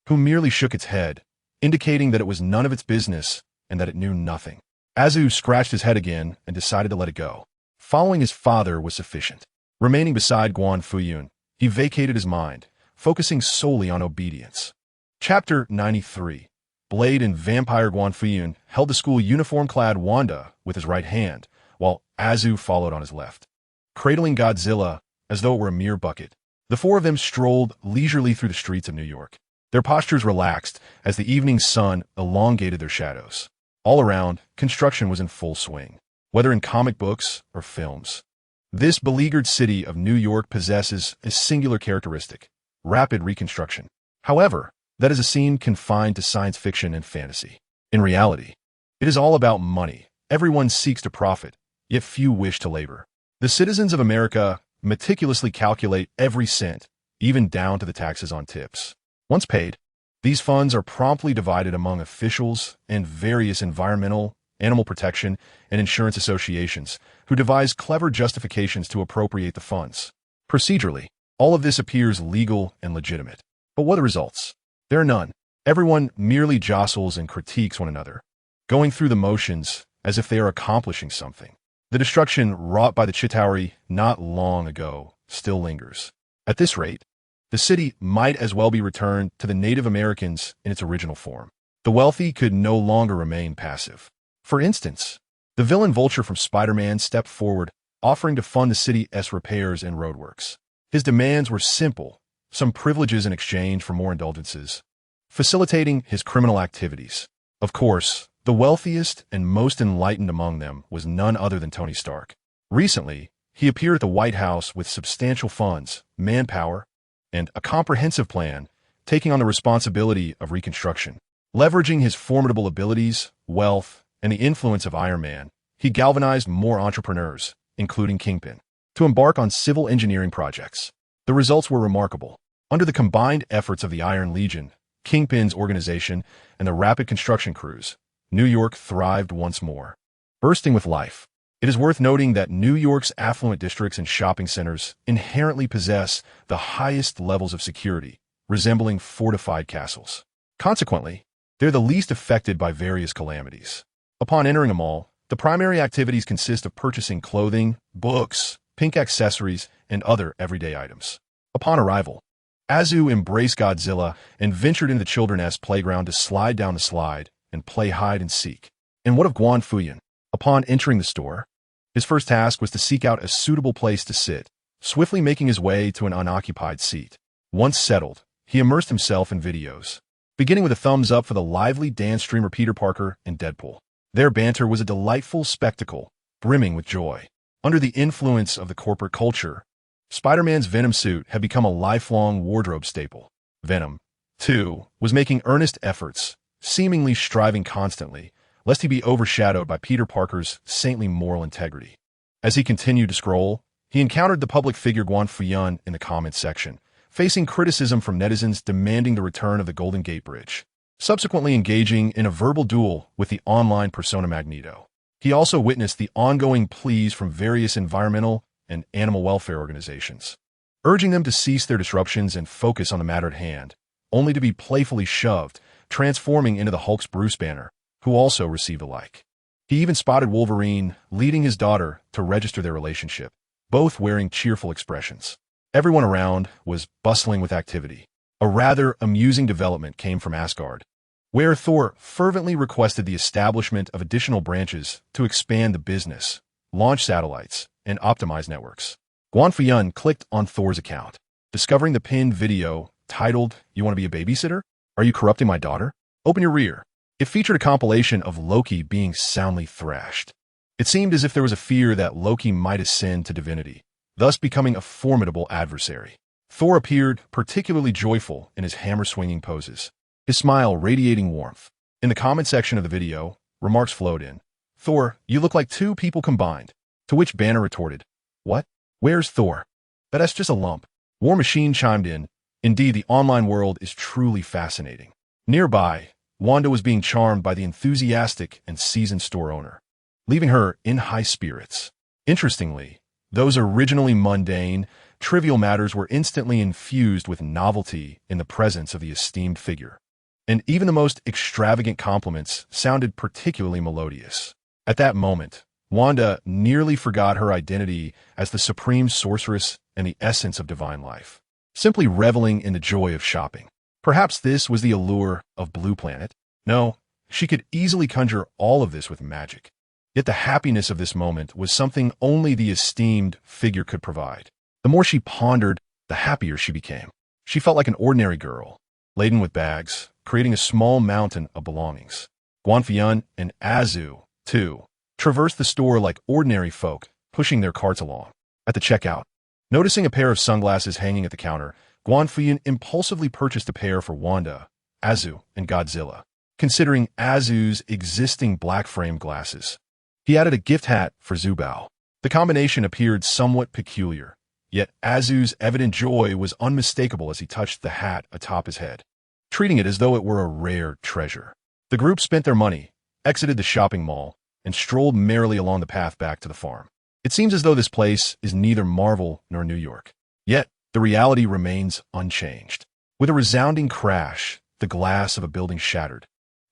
who merely shook its head, indicating that it was none of its business and that it knew nothing. Azu scratched his head again and decided to let it go. Following his father was sufficient. Remaining beside Guan Fuyun, he vacated his mind, focusing solely on obedience. Chapter 93. Blade and Vampire Guan Fuyun held the school uniform-clad Wanda with his right hand, while Azu followed on his left. Cradling Godzilla as though it were a mere bucket, the four of them strolled leisurely through the streets of New York. Their postures relaxed as the evening sun elongated their shadows. All around, construction was in full swing, whether in comic books or films. This beleaguered city of New York possesses a singular characteristic: rapid reconstruction. However, that is a scene confined to science fiction and fantasy. In reality, it is all about money. Everyone seeks to profit, yet few wish to labor. The citizens of America meticulously calculate every cent, even down to the taxes on tips. Once paid, these funds are promptly divided among officials and various environmental, animal protection, and insurance associations, who devise clever justifications to appropriate the funds. Procedurally, All of this appears legal and legitimate. But what are the results? There are none. Everyone merely jostles and critiques one another, going through the motions as if they are accomplishing something. The destruction wrought by the Chitauri not long ago still lingers. At this rate, the city might as well be returned to the Native Americans in its original form. The wealthy could no longer remain passive. For instance, the villain Vulture from Spider-Man stepped forward, offering to fund the city's repairs and roadworks. His demands were simple, some privileges in exchange for more indulgences, facilitating his criminal activities. Of course, the wealthiest and most enlightened among them was none other than Tony Stark. Recently, he appeared at the White House with substantial funds, manpower, and a comprehensive plan, taking on the responsibility of reconstruction. Leveraging his formidable abilities, wealth, and the influence of Iron Man, he galvanized more entrepreneurs, including Kingpin, to embark on civil engineering projects. The results were remarkable. Under the combined efforts of the Iron Legion, Kingpin's organization, and the rapid construction crews, New York thrived once more, bursting with life. It is worth noting that New York's affluent districts and shopping centers inherently possess the highest levels of security, resembling fortified castles. Consequently, they're the least affected by various calamities. Upon entering a mall, the primary activities consist of purchasing clothing, books, pink accessories, and other everyday items. Upon arrival, Azu embraced Godzilla and ventured into the children's playground to slide down the slide and play hide and seek. And what of Guan Fuyun? Upon entering the store, his first task was to seek out a suitable place to sit, swiftly making his way to an unoccupied seat. Once settled, he immersed himself in videos, beginning with a thumbs up for the lively dance streamer Peter Parker and Deadpool. Their banter was a delightful spectacle, brimming with joy. Under the influence of the corporate culture, Spider-Man's Venom suit had become a lifelong wardrobe staple. Venom, too, was making earnest efforts, seemingly striving constantly, lest he be overshadowed by Peter Parker's saintly moral integrity. As he continued to scroll, he encountered the public figure Guan Fuyun in the comments section, facing criticism from netizens demanding the return of the Golden Gate Bridge, subsequently engaging in a verbal duel with the online persona Magneto. He also witnessed the ongoing pleas from various environmental and animal welfare organizations, urging them to cease their disruptions and focus on the matter at hand, only to be playfully shoved, transforming into the Hulk's Bruce Banner, who also received a like. He even spotted Wolverine leading his daughter to register their relationship, both wearing cheerful expressions. Everyone around was bustling with activity. A rather amusing development came from Asgard, where Thor fervently requested the establishment of additional branches to expand the business, launch satellites, and optimize networks. Guan Fuyun clicked on Thor's account, discovering the pinned video titled, "You Want to Be a Babysitter? Are you corrupting my daughter? Open your rear." It featured a compilation of Loki being soundly thrashed. It seemed as if there was a fear that Loki might ascend to divinity, thus becoming a formidable adversary. Thor appeared particularly joyful in his hammer-swinging poses, his smile radiating warmth. In the comment section of the video, remarks flowed in. "Thor, you look like two people combined." To which Banner retorted, "What? Where's Thor? That's just a lump." War Machine chimed in, "Indeed, the online world is truly fascinating." Nearby, Wanda was being charmed by the enthusiastic and seasoned store owner, leaving her in high spirits. Interestingly, those originally mundane, trivial matters were instantly infused with novelty in the presence of the esteemed figure. And even the most extravagant compliments sounded particularly melodious. At that moment, Wanda nearly forgot her identity as the supreme sorceress and the essence of divine life, simply reveling in the joy of shopping. Perhaps this was the allure of Blue Planet. No, she could easily conjure all of this with magic. Yet the happiness of this moment was something only the esteemed figure could provide. The more she pondered, the happier she became. She felt like an ordinary girl, laden with bags, creating a small mountain of belongings. Guan Fuyun and Azu, too, traversed the store like ordinary folk, pushing their carts along. At the checkout, noticing a pair of sunglasses hanging at the counter, Guan Fuyun impulsively purchased a pair for Wanda, Azu, and Godzilla, considering Azu's existing black frame glasses. He added a gift hat for Zubao. The combination appeared somewhat peculiar, yet Azu's evident joy was unmistakable as he touched the hat atop his head, treating it as though it were a rare treasure. The group spent their money, exited the shopping mall, and strolled merrily along the path back to the farm. It seems as though this place is neither Marvel nor New York. Yet, the reality remains unchanged. With a resounding crash, the glass of a building shattered,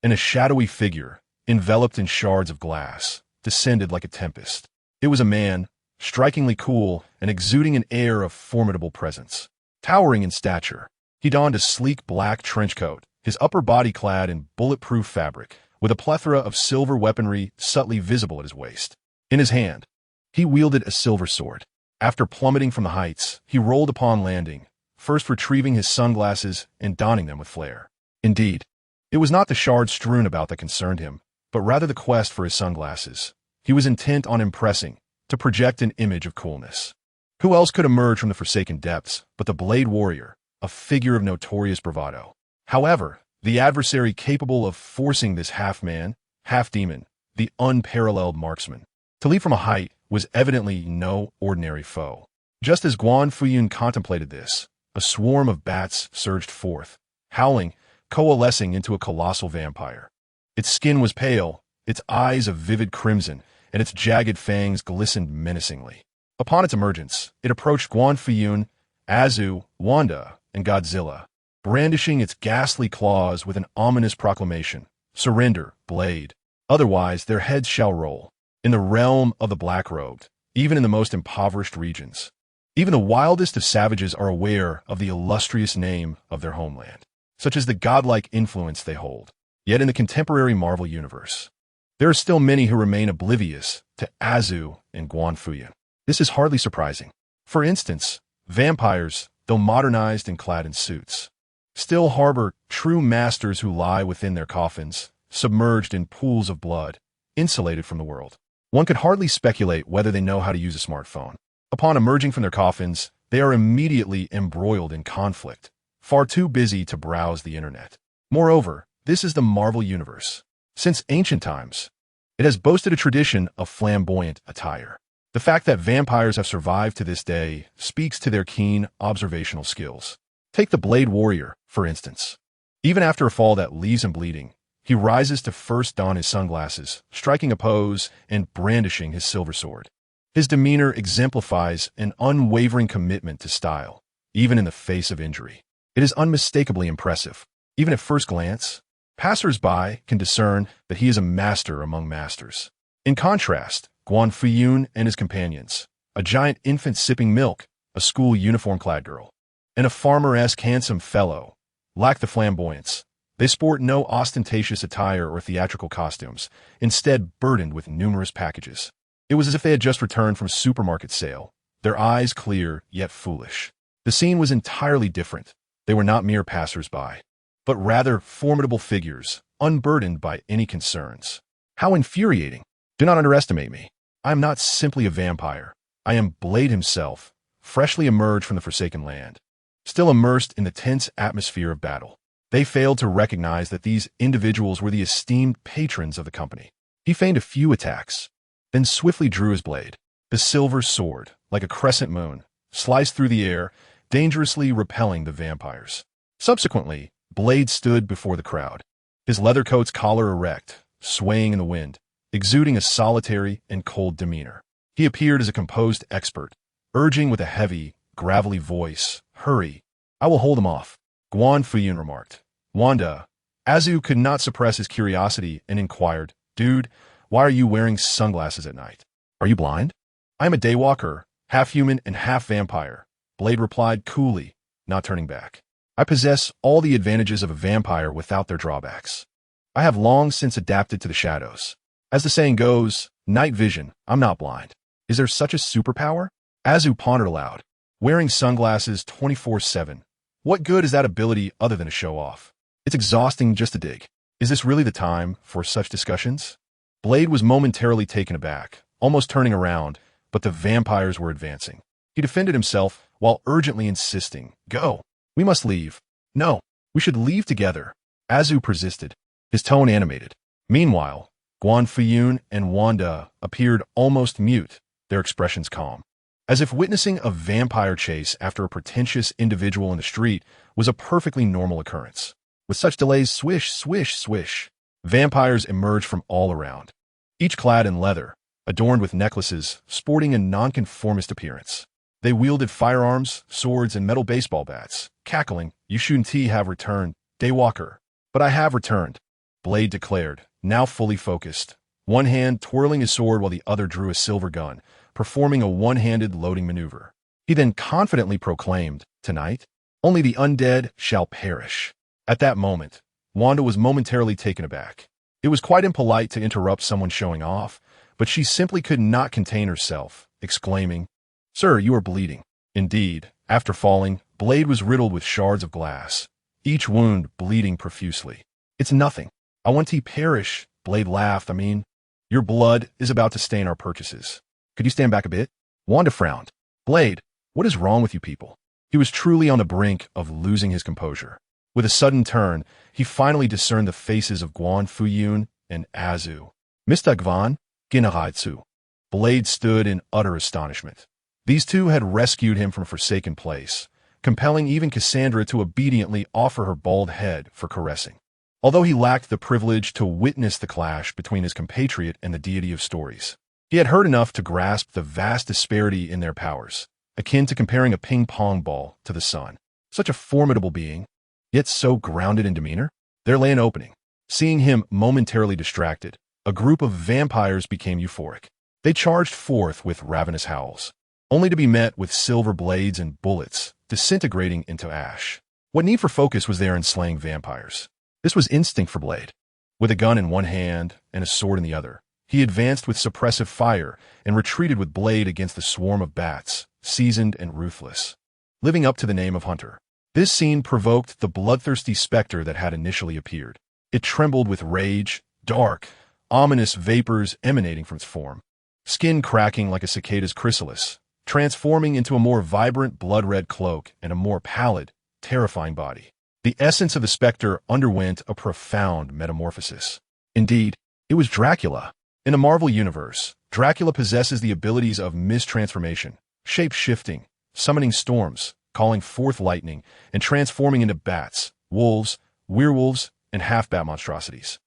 and a shadowy figure, enveloped in shards of glass, descended like a tempest. It was a man, strikingly cool and exuding an air of formidable presence. Towering in stature, he donned a sleek black trench coat, his upper body clad in bulletproof fabric, with a plethora of silver weaponry subtly visible at his waist. In his hand, he wielded a silver sword. After plummeting from the heights, he rolled upon landing, first retrieving his sunglasses and donning them with flair. Indeed, it was not the shards strewn about that concerned him, but rather the quest for his sunglasses. He was intent on impressing, to project an image of coolness. Who else could emerge from the forsaken depths but the Blade Warrior, a figure of notorious bravado? However, the adversary capable of forcing this half-man, half-demon, the unparalleled marksman, to leap from a height was evidently no ordinary foe. Just as Guan Fuyun contemplated this, a swarm of bats surged forth, howling, coalescing into a colossal vampire. Its skin was pale, its eyes of vivid crimson, and its jagged fangs glistened menacingly. Upon its emergence, it approached Guan Fuyun, Azu, Wanda, and Godzilla, brandishing its ghastly claws with an ominous proclamation: "Surrender, Blade. Otherwise, their heads shall roll." In the realm of the black-robed, even in the most impoverished regions, even the wildest of savages are aware of the illustrious name of their homeland, such as the godlike influence they hold. Yet in the contemporary Marvel universe, there are still many who remain oblivious to Azu and Guan Fuyun. This is hardly surprising. For instance, vampires, though modernized and clad in suits, still harbor true masters who lie within their coffins, submerged in pools of blood, insulated from the world. One could hardly speculate whether they know how to use a smartphone. Upon emerging from their coffins, they are immediately embroiled in conflict, far too busy to browse the internet. Moreover, this is the Marvel Universe. Since ancient times, it has boasted a tradition of flamboyant attire. The fact that vampires have survived to this day speaks to their keen observational skills. Take the Blade Warrior, for instance. Even after a fall that leaves him bleeding, he rises to first don his sunglasses, striking a pose and brandishing his silver sword. His demeanor exemplifies an unwavering commitment to style, even in the face of injury. It is unmistakably impressive. Even at first glance, passers-by can discern that he is a master among masters. In contrast, Guan Fuyun and his companions, a giant infant sipping milk, a school uniform-clad girl, and a farmer-esque handsome fellow, lack the flamboyance. They sport no ostentatious attire or theatrical costumes, instead burdened with numerous packages. It was as if they had just returned from a supermarket sale, their eyes clear yet foolish. The scene was entirely different. They were not mere passers-by, but rather formidable figures, unburdened by any concerns. How infuriating! Do not underestimate me. I am not simply a vampire. I am Blade himself, freshly emerged from the Forsaken Land, still immersed in the tense atmosphere of battle. They failed to recognize that these individuals were the esteemed patrons of the company. He feigned a few attacks, then swiftly drew his blade. The silver sword, like a crescent moon, sliced through the air, dangerously repelling the vampires. Subsequently, Blade stood before the crowd, his leather coat's collar erect, swaying in the wind, exuding a solitary and cold demeanor. He appeared as a composed expert, urging with a heavy, gravelly voice, "Hurry, I will hold him off." Guan Fuyun remarked. Wanda, Azu could not suppress his curiosity and inquired, "Dude, why are you wearing sunglasses at night? Are you blind?" "I am a daywalker, half human and half vampire," Blade replied coolly, not turning back. "I possess all the advantages of a vampire without their drawbacks. I have long since adapted to the shadows. As the saying goes, night vision, I'm not blind. Is there such a superpower?" Azu pondered aloud. Wearing sunglasses 24/7. What good is that ability other than to show off? It's exhausting just to dig. Is this really the time for such discussions? Blade was momentarily taken aback, almost turning around, but the vampires were advancing. He defended himself while urgently insisting, "Go. We must leave." "No, we should leave together." Azu persisted, his tone animated. Meanwhile, Guan Fuyun and Wanda appeared almost mute, their expressions calm, as if witnessing a vampire chase after a pretentious individual in the street was a perfectly normal occurrence. With such delays, swish, swish, swish, vampires emerged from all around, each clad in leather, adorned with necklaces, sporting a nonconformist appearance. They wielded firearms, swords, and metal baseball bats, cackling, "You shouldn't have returned, Daywalker." "But I have returned," Blade declared, now fully focused, one hand twirling his sword while the other drew a silver gun, performing a one-handed loading maneuver. He then confidently proclaimed, "Tonight, only the undead shall perish." At that moment, Wanda was momentarily taken aback. It was quite impolite to interrupt someone showing off, but she simply could not contain herself, exclaiming, "Sir, you are bleeding." Indeed, after falling, Blade was riddled with shards of glass, each wound bleeding profusely. "It's nothing. I want to perish," Blade laughed. "I mean, your blood is about to stain our purchases. Could you stand back a bit?" Wanda frowned. "Blade, what is wrong with you people?" He was truly on the brink of losing his composure. With a sudden turn, he finally discerned the faces of Guan Fuyun and Azu. "Mr. Guan, Ginaraitsu." Blade stood in utter astonishment. These two had rescued him from a forsaken place, compelling even Cassandra to obediently offer her bald head for caressing. Although he lacked the privilege to witness the clash between his compatriot and the deity of stories, he had heard enough to grasp the vast disparity in their powers, akin to comparing a ping-pong ball to the sun. Such a formidable being, yet so grounded in demeanor? There lay an opening. Seeing him momentarily distracted, a group of vampires became euphoric. They charged forth with ravenous howls, only to be met with silver blades and bullets, disintegrating into ash. What need for focus was there in slaying vampires? This was instinct for Blade. With a gun in one hand and a sword in the other, he advanced with suppressive fire and retreated with blade against the swarm of bats, seasoned and ruthless. Living up to the name of Hunter, this scene provoked the bloodthirsty specter that had initially appeared. It trembled with rage, dark, ominous vapors emanating from its form, skin cracking like a cicada's chrysalis, transforming into a more vibrant blood-red cloak and a more pallid, terrifying body. The essence of the specter underwent a profound metamorphosis. Indeed, it was Dracula. In the Marvel Universe, Dracula possesses the abilities of mistransformation, shape-shifting, summoning storms, calling forth lightning, and transforming into bats, wolves, werewolves, and half-bat monstrosities.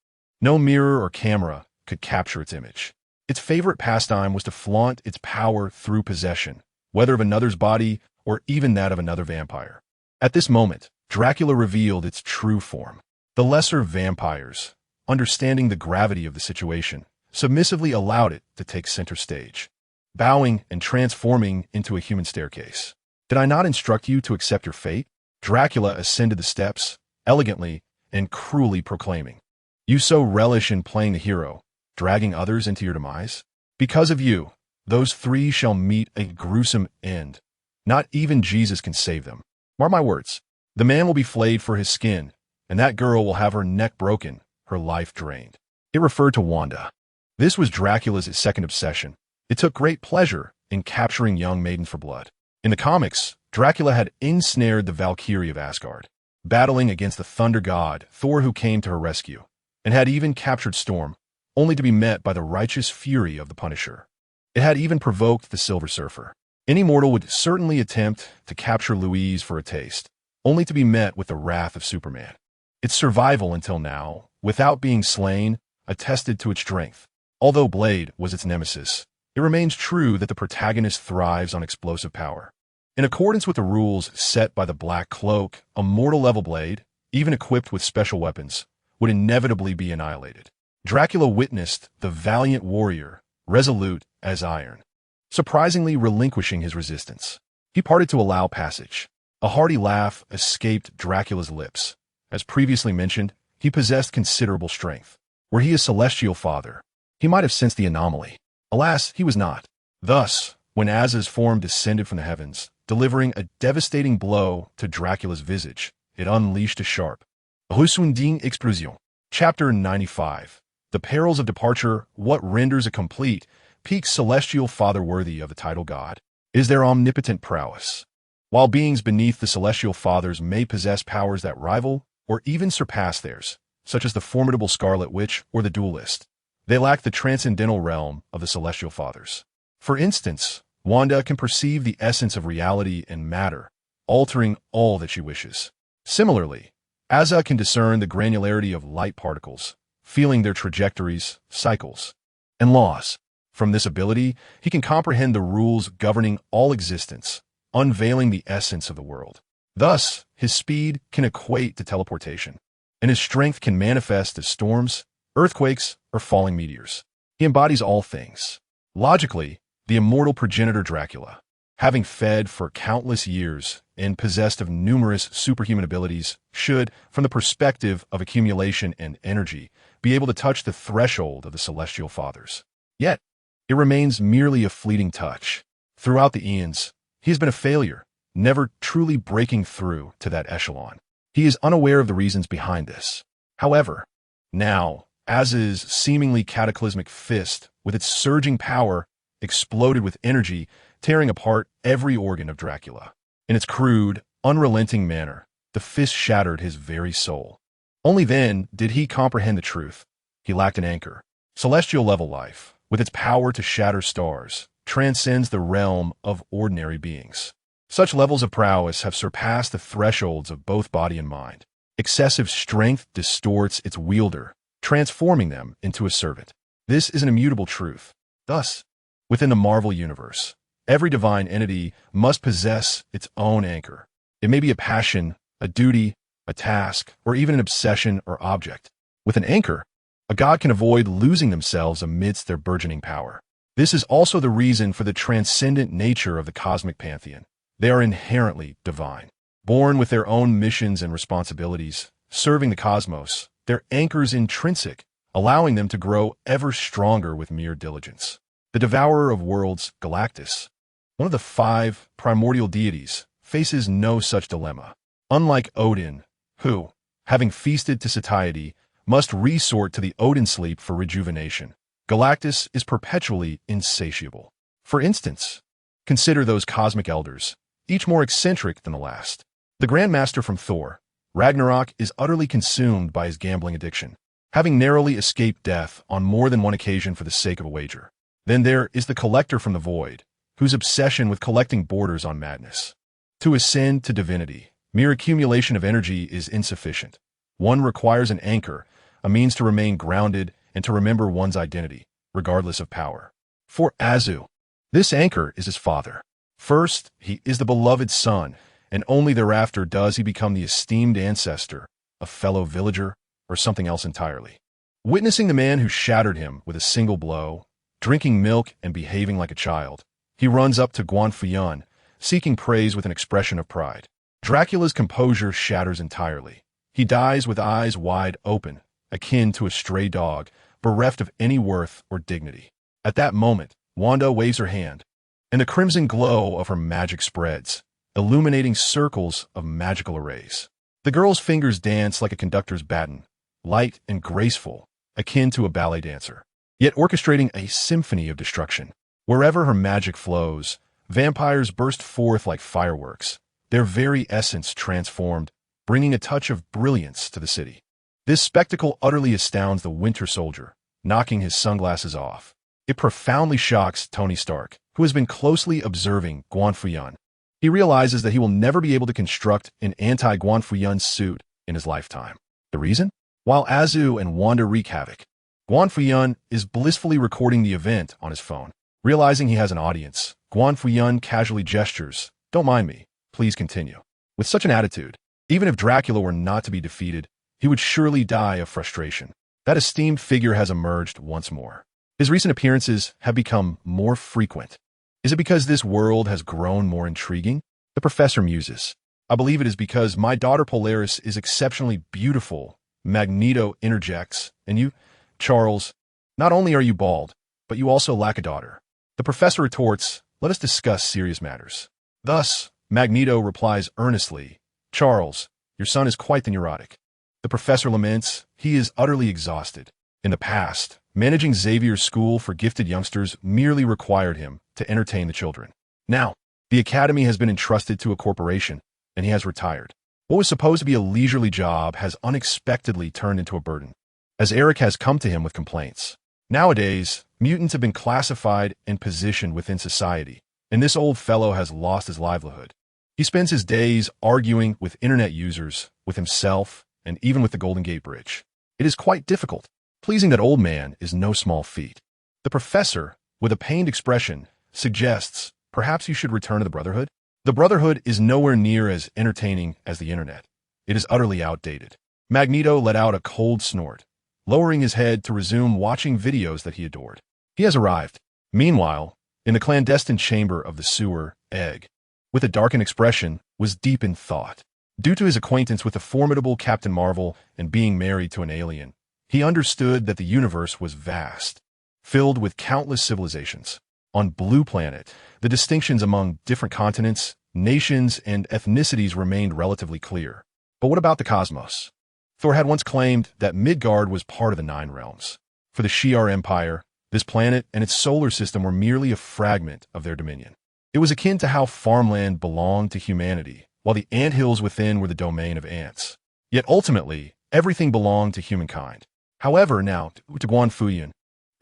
No mirror or camera could capture its image. Its favorite pastime was to flaunt its power through possession, whether of another's body or even that of another vampire. At this moment, Dracula revealed its true form. The lesser vampires, understanding the gravity of the situation, submissively allowed it to take center stage, bowing and transforming into a human staircase. "Did I not instruct you to accept your fate?" Dracula ascended the steps, elegantly and cruelly proclaiming, "You so relish in playing the hero, dragging others into your demise? Because of you, those three shall meet a gruesome end. Not even Jesus can save them. Mark my words. The man will be flayed for his skin, and that girl will have her neck broken, her life drained." It referred to Wanda. This was Dracula's second obsession. It took great pleasure in capturing young maidens for blood. In the comics, Dracula had ensnared the Valkyrie of Asgard, battling against the thunder god Thor, who came to her rescue, and had even captured Storm, only to be met by the righteous fury of the Punisher. It had even provoked the Silver Surfer. Any mortal would certainly attempt to capture Louise for a taste, only to be met with the wrath of Superman. Its survival until now, without being slain, attested to its strength. Although Blade was its nemesis, it remains true that the protagonist thrives on explosive power. In accordance with the rules set by the Black Cloak, a mortal-level Blade, even equipped with special weapons, would inevitably be annihilated. Dracula witnessed the valiant warrior, resolute as iron, surprisingly relinquishing his resistance. He parted to allow passage. A hearty laugh escaped Dracula's lips. As previously mentioned, he possessed considerable strength. Were he a celestial father, he might have sensed the anomaly. Alas, he was not. Thus, when Aza's form descended from the heavens, delivering a devastating blow to Dracula's visage, it unleashed a sharp, ressounding explosion. Chapter 95. The Perils of Departure, What Renders a Complete, Peak Celestial Father Worthy of the Title God, is their omnipotent prowess. While beings beneath the Celestial Fathers may possess powers that rival or even surpass theirs, such as the formidable Scarlet Witch or the Duelist, they lack the transcendental realm of the Celestial Fathers. For instance, Wanda can perceive the essence of reality and matter, altering all that she wishes. Similarly, Aza can discern the granularity of light particles, feeling their trajectories, cycles, and laws. From this ability, he can comprehend the rules governing all existence, unveiling the essence of the world. Thus, his speed can equate to teleportation, and his strength can manifest as storms, earthquakes, or falling meteors. He embodies all things. Logically, the immortal progenitor Dracula, having fed for countless years and possessed of numerous superhuman abilities, should, from the perspective of accumulation and energy, be able to touch the threshold of the celestial fathers. Yet, it remains merely a fleeting touch. Throughout the eons, he has been a failure, never truly breaking through to that echelon. He is unaware of the reasons behind this. However, now, Az's seemingly cataclysmic fist, with its surging power, exploded with energy, tearing apart every organ of Dracula. In its crude, unrelenting manner, the fist shattered his very soul. Only then did he comprehend the truth. He lacked an anchor. Celestial-level life, with its power to shatter stars, transcends the realm of ordinary beings. Such levels of prowess have surpassed the thresholds of both body and mind. Excessive strength distorts its wielder, transforming them into a servant. This is an immutable truth. Thus, within the Marvel Universe, every divine entity must possess its own anchor. It may be a passion, a duty, a task, or even an obsession or object. With an anchor, a god can avoid losing themselves amidst their burgeoning power. This is also the reason for the transcendent nature of the cosmic pantheon. They are inherently divine. Born with their own missions and responsibilities, serving the cosmos, their anchor's intrinsic, allowing them to grow ever stronger with mere diligence. The devourer of worlds, Galactus, one of the 5 primordial deities, faces no such dilemma. Unlike Odin, who, having feasted to satiety, must resort to the Odin sleep for rejuvenation, Galactus is perpetually insatiable. For instance, consider those cosmic elders, each more eccentric than the last. The Grand Master from Thor, Ragnarok, is utterly consumed by his gambling addiction, having narrowly escaped death on more than one occasion for the sake of a wager. Then there is the Collector from the Void, whose obsession with collecting borders on madness. To ascend to divinity, mere accumulation of energy is insufficient. One requires an anchor, a means to remain grounded and to remember one's identity, regardless of power. For Azu, this anchor is his father. First, he is the beloved son, and only thereafter does he become the esteemed ancestor, a fellow villager, or something else entirely. Witnessing the man who shattered him with a single blow, drinking milk and behaving like a child, he runs up to Guan Fuyun, seeking praise with an expression of pride. Dracula's composure shatters entirely. He dies with eyes wide open, akin to a stray dog, bereft of any worth or dignity. At that moment, Wanda waves her hand, and the crimson glow of her magic spreads, illuminating circles of magical arrays. The girl's fingers dance like a conductor's baton, light and graceful, akin to a ballet dancer, yet orchestrating a symphony of destruction. Wherever her magic flows, vampires burst forth like fireworks, their very essence transformed, bringing a touch of brilliance to the city. This spectacle utterly astounds the Winter Soldier, knocking his sunglasses off. It profoundly shocks Tony Stark, who has been closely observing Guan Fuyun. He realizes that he will never be able to construct an anti-Guan Fuyun suit in his lifetime. The reason? While Azu and Wanda wreak havoc, Guan Fuyun is blissfully recording the event on his phone. Realizing he has an audience, Guan Fuyun casually gestures, "Don't mind me, please continue." With such an attitude, even if Dracula were not to be defeated, he would surely die of frustration. That esteemed figure has emerged once more. His recent appearances have become more frequent. Is it because this world has grown more intriguing? The professor muses. I believe it is because my daughter Polaris is exceptionally beautiful. Magneto interjects. And you, Charles, not only are you bald, but you also lack a daughter. The professor retorts, "Let us discuss serious matters." Thus, Magneto replies earnestly, "Charles, your son is quite the neurotic." The professor laments, he is utterly exhausted. In the past, managing Xavier's school for gifted youngsters merely required him to entertain the children. Now, the academy has been entrusted to a corporation, and he has retired. What was supposed to be a leisurely job has unexpectedly turned into a burden, as Eric has come to him with complaints. Nowadays, mutants have been classified and positioned within society, and this old fellow has lost his livelihood. He spends his days arguing with internet users, with himself, and even with the Golden Gate Bridge. It is quite difficult. Pleasing that old man is no small feat. The professor, with a pained expression, suggests, perhaps you should return to the Brotherhood? The Brotherhood is nowhere near as entertaining as the internet. It is utterly outdated. Magneto let out a cold snort, lowering his head to resume watching videos that he adored. He has arrived. Meanwhile, in the clandestine chamber of the sewer, Egg, with a darkened expression, was deep in thought. Due to his acquaintance with the formidable Captain Marvel and being married to an alien, he understood that the universe was vast, filled with countless civilizations. On Blue Planet, the distinctions among different continents, nations, and ethnicities remained relatively clear. But what about the cosmos? Thor had once claimed that Midgard was part of the Nine Realms. For the Shi'ar Empire, this planet and its solar system were merely a fragment of their dominion. It was akin to how farmland belonged to humanity, while the anthills within were the domain of ants. Yet ultimately, everything belonged to humankind. However, now, to Guan Fuyun,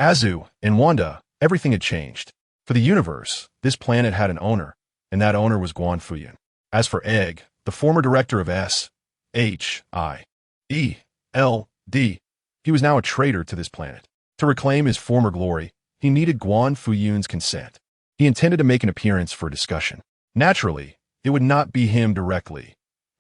Azu, and Wanda, everything had changed. For the universe, this planet had an owner, and that owner was Guan Fuyun. As for Egg, the former director of SHIELD, he was now a traitor to this planet. To reclaim his former glory, he needed Guan Fuyun's consent. He intended to make an appearance for a discussion. Naturally, it would not be him directly,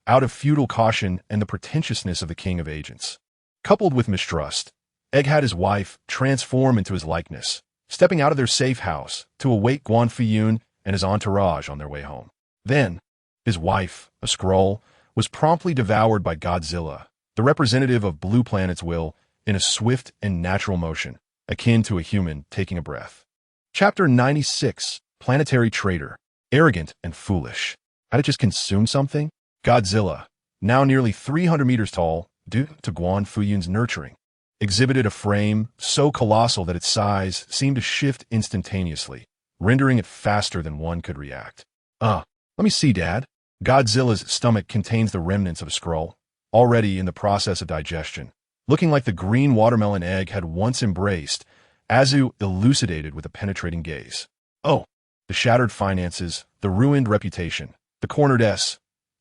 out of feudal caution and the pretentiousness of the king of agents. Coupled with mistrust, Egg had his wife transform into his likeness, stepping out of their safe house to await Guan Fuyun and his entourage on their way home. Then, his wife, a Skrull, was promptly devoured by Godzilla, the representative of Blue Planet's will, in a swift and natural motion, akin to a human taking a breath. Chapter 96, Planetary Traitor, Arrogant and Foolish. Had it just consumed something? Godzilla, now nearly 300 meters tall, due to Guan Fuyun's nurturing, exhibited a frame so colossal that its size seemed to shift instantaneously, rendering it faster than one could react. Let me see, Dad. Godzilla's stomach contains the remnants of a Skrull, already in the process of digestion. Looking like the green watermelon Egg had once embraced, Azu elucidated with a penetrating gaze. Oh, the shattered finances, the ruined reputation, the cornered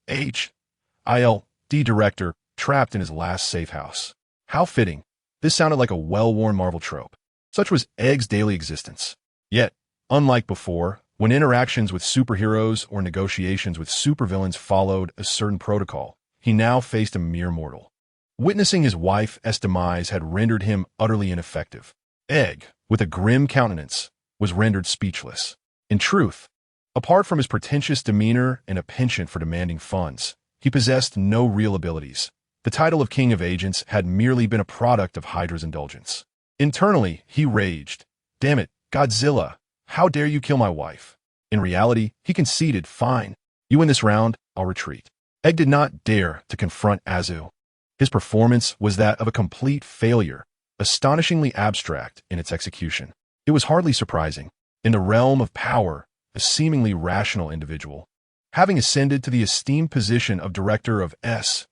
SHIELD director trapped in his last safe house. How fitting. This sounded like a well-worn Marvel trope. Such was Egg's daily existence. Yet, unlike before, when interactions with superheroes or negotiations with supervillains followed a certain protocol, he now faced a mere mortal. Witnessing his wife's demise had rendered him utterly ineffective. Egg, with a grim countenance, was rendered speechless. In truth, apart from his pretentious demeanor and a penchant for demanding funds, he possessed no real abilities. The title of King of Agents had merely been a product of Hydra's indulgence. Internally, he raged. Damn it, Godzilla, how dare you kill my wife? In reality, he conceded, fine. You win this round, I'll retreat. Egg did not dare to confront Azu. His performance was that of a complete failure, astonishingly abstract in its execution. It was hardly surprising. In the realm of power, a seemingly rational individual, having ascended to the esteemed position of director of SHIELD,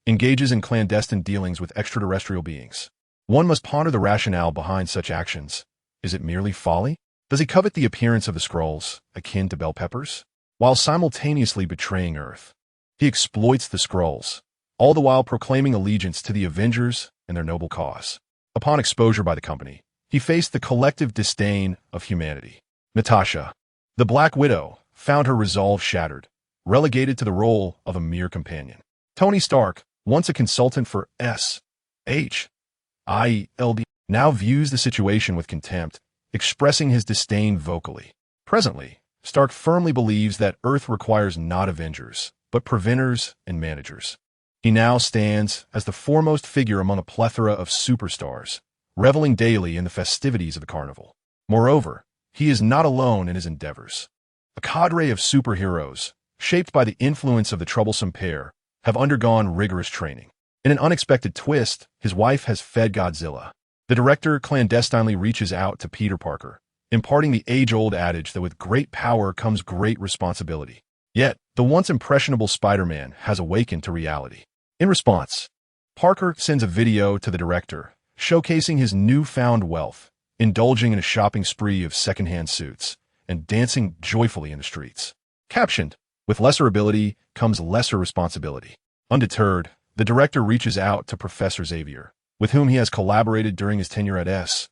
engages in clandestine dealings with extraterrestrial beings. One must ponder the rationale behind such actions. Is it merely folly? Does he covet the appearance of the Skrulls, akin to bell peppers? While simultaneously betraying Earth, he exploits the Skrulls, all the while proclaiming allegiance to the Avengers and their noble cause. Upon exposure by the company, he faced the collective disdain of humanity. Natasha, the Black Widow, found her resolve shattered, relegated to the role of a mere companion. Tony Stark, once a consultant for SHIELD, now views the situation with contempt, expressing his disdain vocally. Presently, Stark firmly believes that Earth requires not Avengers, but preventers and managers. He now stands as the foremost figure among a plethora of superstars, reveling daily in the festivities of the carnival. Moreover, he is not alone in his endeavors. A cadre of superheroes, shaped by the influence of the troublesome pair, have undergone rigorous training. In an unexpected twist, his wife has fed Godzilla. The director clandestinely reaches out to Peter Parker, imparting the age-old adage that with great power comes great responsibility. Yet, the once impressionable Spider-Man has awakened to reality. In response, Parker sends a video to the director, showcasing his newfound wealth, indulging in a shopping spree of second-hand suits, and dancing joyfully in the streets. Captioned, "With lesser ability comes lesser responsibility." Undeterred, the director reaches out to Professor Xavier, with whom he has collaborated during his tenure at S.H.L.D.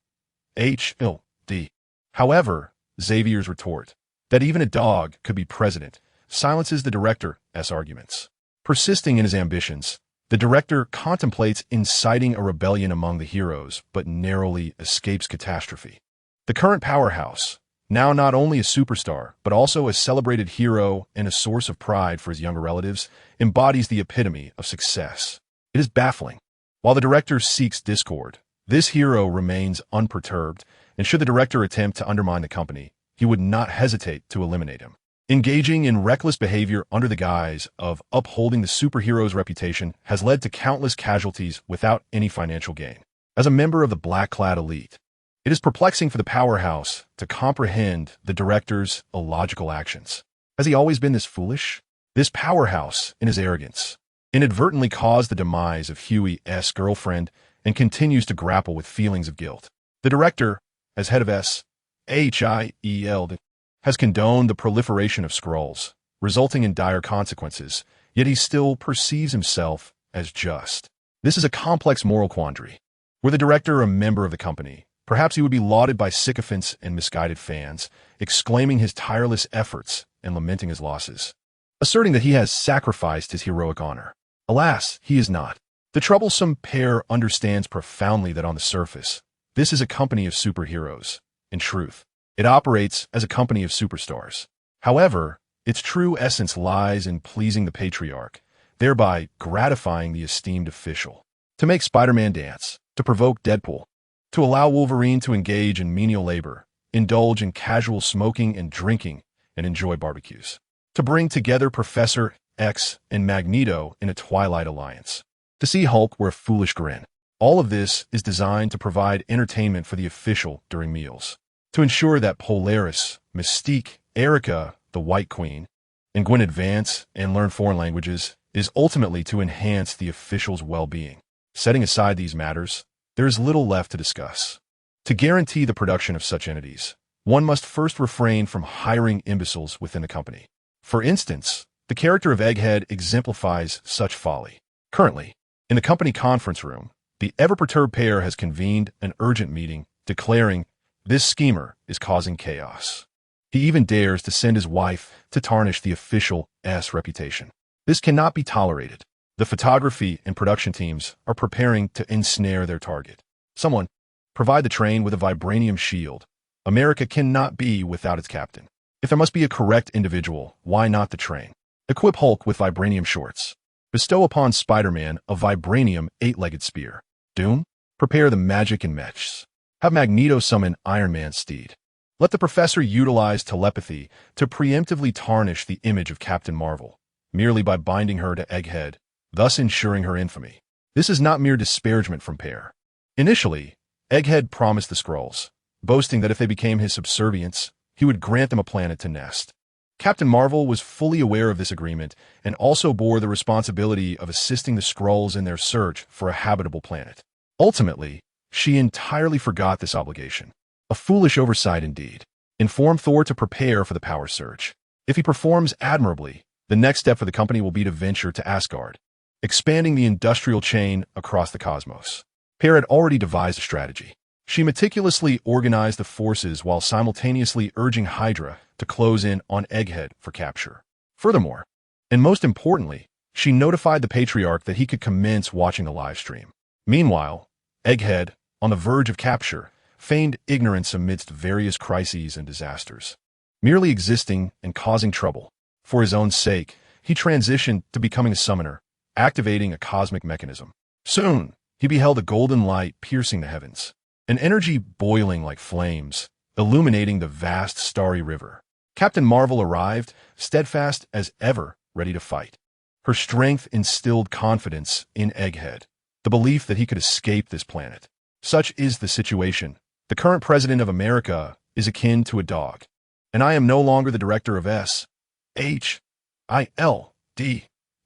However, Xavier's retort, that even a dog could be president, silences the director's arguments. Persisting in his ambitions, the director contemplates inciting a rebellion among the heroes, but narrowly escapes catastrophe. The current powerhouse, now not only a superstar, but also a celebrated hero and a source of pride for his younger relatives, embodies the epitome of success. It is baffling. While the director seeks discord, this hero remains unperturbed, and should the director attempt to undermine the company, he would not hesitate to eliminate him. Engaging in reckless behavior under the guise of upholding the superhero's reputation has led to countless casualties without any financial gain. As a member of the black-clad elite, it is perplexing for the powerhouse to comprehend the director's illogical actions. Has he always been this foolish? This powerhouse, in his arrogance, inadvertently caused the demise of Huey's girlfriend and continues to grapple with feelings of guilt. The director, as head of S.H.I.E.L.D., has condoned the proliferation of Skrulls, resulting in dire consequences, yet he still perceives himself as just. This is a complex moral quandary. Were the director a member of the company, perhaps he would be lauded by sycophants and misguided fans, exclaiming his tireless efforts and lamenting his losses, asserting that he has sacrificed his heroic honor. Alas, he is not. The troublesome pair understands profoundly that on the surface, this is a company of superheroes. In truth, it operates as a company of superstars. However, its true essence lies in pleasing the patriarch, thereby gratifying the esteemed official. To make Spider-Man dance, to provoke Deadpool, to allow Wolverine to engage in menial labor, indulge in casual smoking and drinking, and enjoy barbecues. To bring together Professor X and Magneto in a Twilight alliance. To see Hulk wear a foolish grin. All of this is designed to provide entertainment for the official during meals. To ensure that Polaris, Mystique, Erica, the White Queen, and Gwen advance and learn foreign languages is ultimately to enhance the official's well-being. Setting aside these matters, there is little left to discuss. To guarantee the production of such entities, one must first refrain from hiring imbeciles within the company. For instance, the character of Egghead exemplifies such folly. Currently, in the company conference room, the ever-perturbed pair has convened an urgent meeting, declaring this schemer is causing chaos. He even dares to send his wife to tarnish the official's reputation. This cannot be tolerated. The photography and production teams are preparing to ensnare their target. Someone, provide the train with a vibranium shield. America cannot be without its captain. If there must be a correct individual, why not the train? Equip Hulk with vibranium shorts. Bestow upon Spider-Man a vibranium 8-legged spear. Doom, prepare the magic and mechs. Have Magneto summon Iron Man's steed. Let the professor utilize telepathy to preemptively tarnish the image of Captain Marvel, merely by binding her to Egghead, thus ensuring her infamy. This is not mere disparagement from Pear. Initially, Egghead promised the Skrulls, boasting that if they became his subservients, he would grant them a planet to nest. Captain Marvel was fully aware of this agreement and also bore the responsibility of assisting the Skrulls in their search for a habitable planet. Ultimately, she entirely forgot this obligation. A foolish oversight indeed. Inform Thor to prepare for the power surge. If he performs admirably, the next step for the company will be to venture to Asgard, expanding the industrial chain across the cosmos. Pear had already devised a strategy. She meticulously organized the forces while simultaneously urging Hydra to close in on Egghead for capture. Furthermore, and most importantly, she notified the Patriarch that he could commence watching the live stream. Meanwhile, Egghead, on the verge of capture, feigned ignorance amidst various crises and disasters. Merely existing and causing trouble. For his own sake, he transitioned to becoming a summoner, activating a cosmic mechanism. Soon, he beheld a golden light piercing the heavens, an energy boiling like flames, illuminating the vast starry river. Captain Marvel arrived, steadfast as ever, ready to fight. Her strength instilled confidence in Egghead, the belief that he could escape this planet. Such is the situation. The current president of America is akin to a dog, and I am no longer the director of S.H.I.L.D.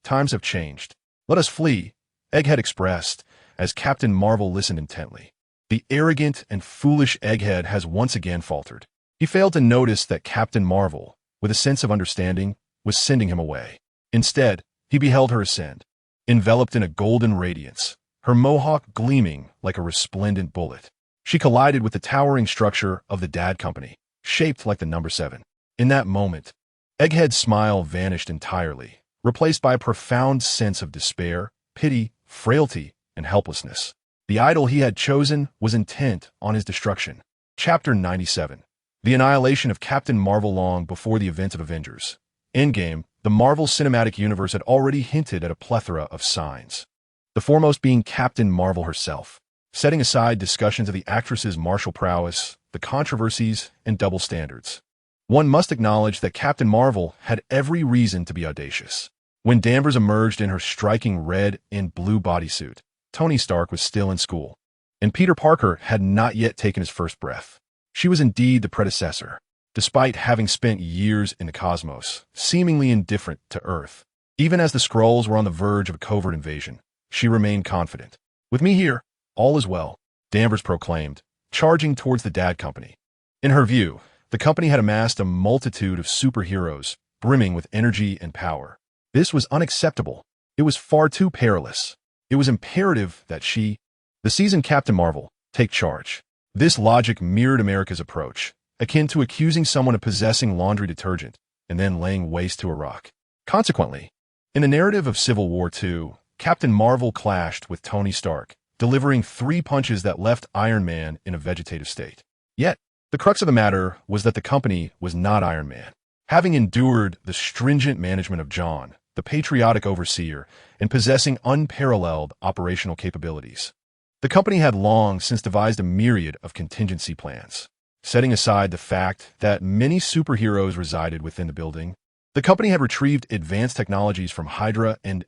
Times have changed. Let us flee, Egghead expressed, as Captain Marvel listened intently. The arrogant and foolish Egghead has once again faltered. He failed to notice that Captain Marvel, with a sense of understanding, was sending him away. Instead, he beheld her ascend, enveloped in a golden radiance, her mohawk gleaming like a resplendent bullet. She collided with the towering structure of the Dad Company, shaped like the number 7. In that moment, Egghead's smile vanished entirely, replaced by a profound sense of despair, pity, frailty, and helplessness. The idol he had chosen was intent on his destruction. Chapter 97. The annihilation of Captain Marvel. Long before the events of Avengers Endgame, the Marvel Cinematic Universe had already hinted at a plethora of signs. The foremost being Captain Marvel herself. Setting aside discussions of the actress's martial prowess, the controversies, and double standards, one must acknowledge that Captain Marvel had every reason to be audacious. When Danvers emerged in her striking red and blue bodysuit, Tony Stark was still in school, and Peter Parker had not yet taken his first breath. She was indeed the predecessor, despite having spent years in the cosmos, seemingly indifferent to Earth. Even as the Skrulls were on the verge of a covert invasion, she remained confident. "With me here, all is well," Danvers proclaimed, charging towards the Dad Company. In her view, the company had amassed a multitude of superheroes, brimming with energy and power. This was unacceptable. It was far too perilous. It was imperative that she, the seasoned Captain Marvel, take charge. This logic mirrored America's approach, akin to accusing someone of possessing laundry detergent and then laying waste to Iraq. Consequently, in the narrative of Civil War II, Captain Marvel clashed with Tony Stark, delivering 3 punches that left Iron Man in a vegetative state. Yet, the crux of the matter was that the company was not Iron Man. Having endured the stringent management of John, the patriotic overseer, and possessing unparalleled operational capabilities, the company had long since devised a myriad of contingency plans. Setting aside the fact that many superheroes resided within the building, the company had retrieved advanced technologies from Hydra and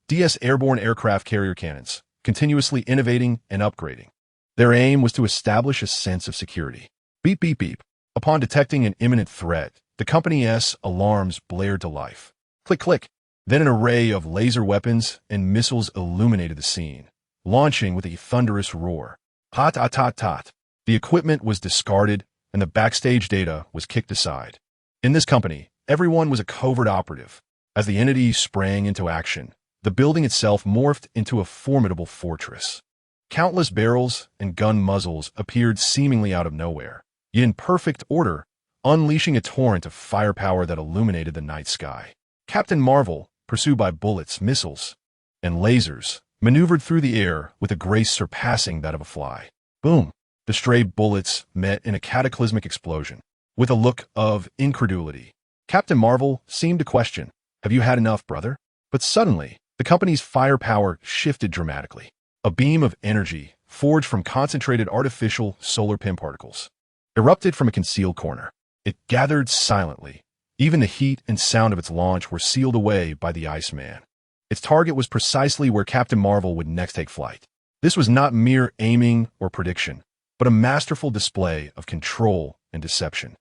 DS airborne aircraft carrier cannons, continuously innovating and upgrading. Their aim was to establish a sense of security. Beep, beep, beep. Upon detecting an imminent threat, the company's alarms blared to life. Click, click. Then an array of laser weapons and missiles illuminated the scene, launching with a thunderous roar. Tot, tot, tot, tot. The equipment was discarded, and the backstage data was kicked aside. In this company, everyone was a covert operative. As the entity sprang into action, the building itself morphed into a formidable fortress. Countless barrels and gun muzzles appeared seemingly out of nowhere, yet in perfect order, unleashing a torrent of firepower that illuminated the night sky. Captain Marvel, pursued by bullets, missiles, and lasers, maneuvered through the air with a grace surpassing that of a fly. Boom! The stray bullets met in a cataclysmic explosion. With a look of incredulity, Captain Marvel seemed to question, "Have you had enough, brother?" But suddenly, the company's firepower shifted dramatically. A beam of energy, forged from concentrated artificial solar pin particles, erupted from a concealed corner. It gathered silently. Even the heat and sound of its launch were sealed away by the Iceman. Its target was precisely where Captain Marvel would next take flight. This was not mere aiming or prediction, but a masterful display of control and deception.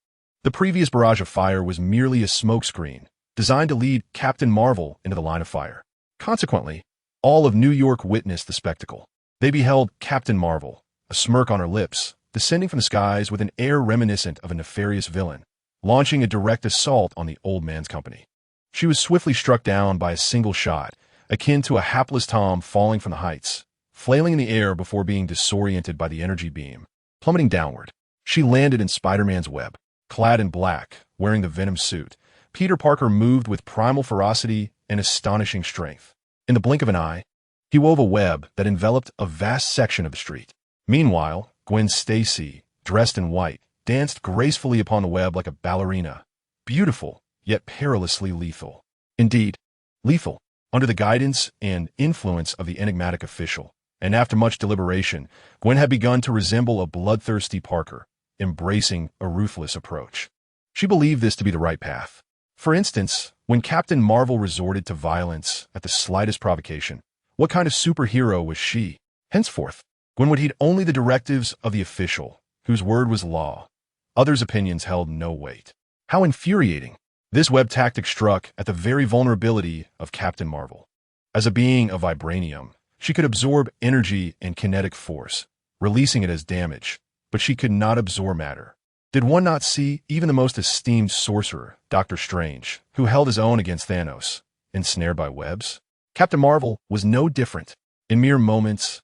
The previous barrage of fire was merely a smokescreen, designed to lead Captain Marvel into the line of fire. Consequently, all of New York witnessed the spectacle. They beheld Captain Marvel, a smirk on her lips, descending from the skies with an air reminiscent of a nefarious villain, launching a direct assault on the old man's company. She was swiftly struck down by a single shot, akin to a hapless Tom falling from the heights, flailing in the air before being disoriented by the energy beam. Plummeting downward, she landed in Spider-Man's web. Clad in black, wearing the Venom suit, Peter Parker moved with primal ferocity and astonishing strength. In the blink of an eye, he wove a web that enveloped a vast section of the street. Meanwhile, Gwen Stacy, dressed in white, danced gracefully upon the web like a ballerina, beautiful, yet perilously lethal. Indeed, lethal, under the guidance and influence of the enigmatic official. And after much deliberation, Gwen had begun to resemble a bloodthirsty Parker, embracing a ruthless approach. She believed this to be the right path. For instance, when Captain Marvel resorted to violence at the slightest provocation, what kind of superhero was she? Henceforth, Gwen would heed only the directives of the official, whose word was law. Others' opinions held no weight. How infuriating! This web tactic struck at the very vulnerability of Captain Marvel. As a being of vibranium, she could absorb energy and kinetic force, releasing it as damage, but she could not absorb matter. Did one not see even the most esteemed sorcerer, Dr. Strange, who held his own against Thanos, ensnared by webs? Captain Marvel was no different. In mere moments,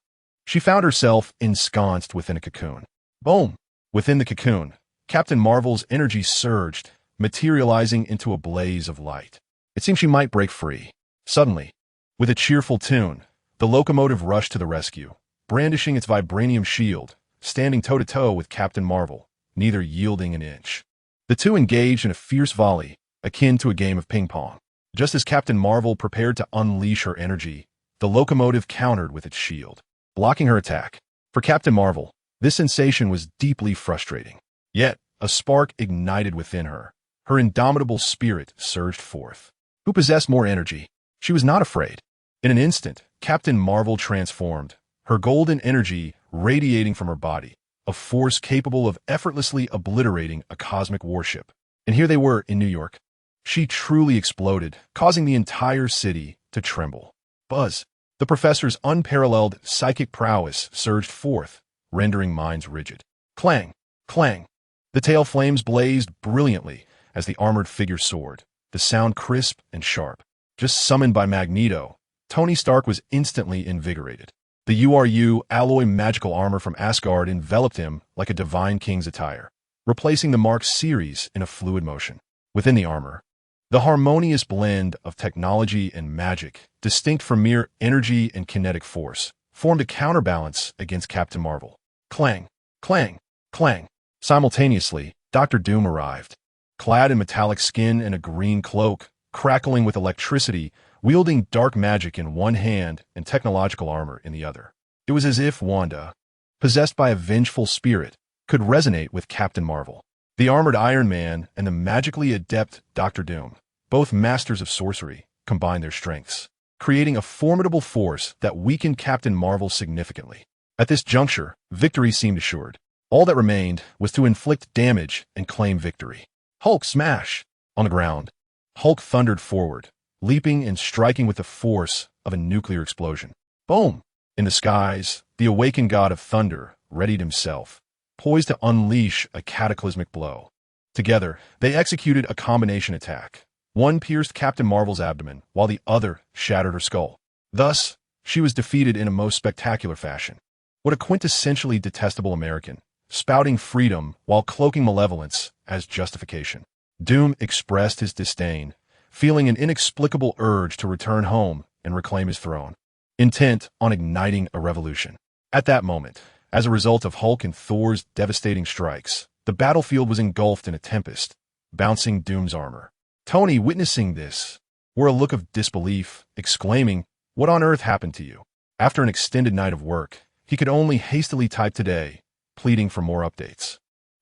she found herself ensconced within a cocoon. Boom! Within the cocoon, Captain Marvel's energy surged, materializing into a blaze of light. It seemed she might break free. Suddenly, with a cheerful tune, the locomotive rushed to the rescue, brandishing its vibranium shield, standing toe-to-toe with Captain Marvel, neither yielding an inch. The two engaged in a fierce volley, akin to a game of ping-pong. Just as Captain Marvel prepared to unleash her energy, the locomotive countered with its shield, blocking her attack. For Captain Marvel, this sensation was deeply frustrating. Yet, a spark ignited within her. Her indomitable spirit surged forth. Who possessed more energy? She was not afraid. In an instant, Captain Marvel transformed, her golden energy radiating from her body, a force capable of effortlessly obliterating a cosmic warship. And here they were in New York. She truly exploded, causing the entire city to tremble. Buzz, the professor's unparalleled psychic prowess surged forth, rendering minds rigid. Clang! Clang! The tail flames blazed brilliantly as the armored figure soared, the sound crisp and sharp. Just summoned by Magneto, Tony Stark was instantly invigorated. The URU alloy magical armor from Asgard enveloped him like a divine king's attire, replacing the Mark series in a fluid motion. Within the armor, the harmonious blend of technology and magic, distinct from mere energy and kinetic force, formed a counterbalance against Captain Marvel. Clang! Clang! Clang! Simultaneously, Dr. Doom arrived, clad in metallic skin and a green cloak, crackling with electricity, wielding dark magic in one hand and technological armor in the other. It was as if Wanda, possessed by a vengeful spirit, could resonate with Captain Marvel. The armored Iron Man and the magically adept Dr. Doom, both masters of sorcery, combined their strengths, creating a formidable force that weakened Captain Marvel significantly. At this juncture, victory seemed assured. All that remained was to inflict damage and claim victory. Hulk smash! On the ground, Hulk thundered forward, leaping and striking with the force of a nuclear explosion. Boom! In the skies, the awakened god of thunder readied himself, poised to unleash a cataclysmic blow. Together, they executed a combination attack. One pierced Captain Marvel's abdomen, while the other shattered her skull. Thus, she was defeated in a most spectacular fashion. What a quintessentially detestable American, spouting freedom while cloaking malevolence as justification. Doom expressed his disdain, feeling an inexplicable urge to return home and reclaim his throne, intent on igniting a revolution. At that moment, as a result of Hulk and Thor's devastating strikes, the battlefield was engulfed in a tempest, bouncing Doom's armor. Tony, witnessing this, wore a look of disbelief, exclaiming, "What on earth happened to you?" After an extended night of work, he could only hastily type today, pleading for more updates.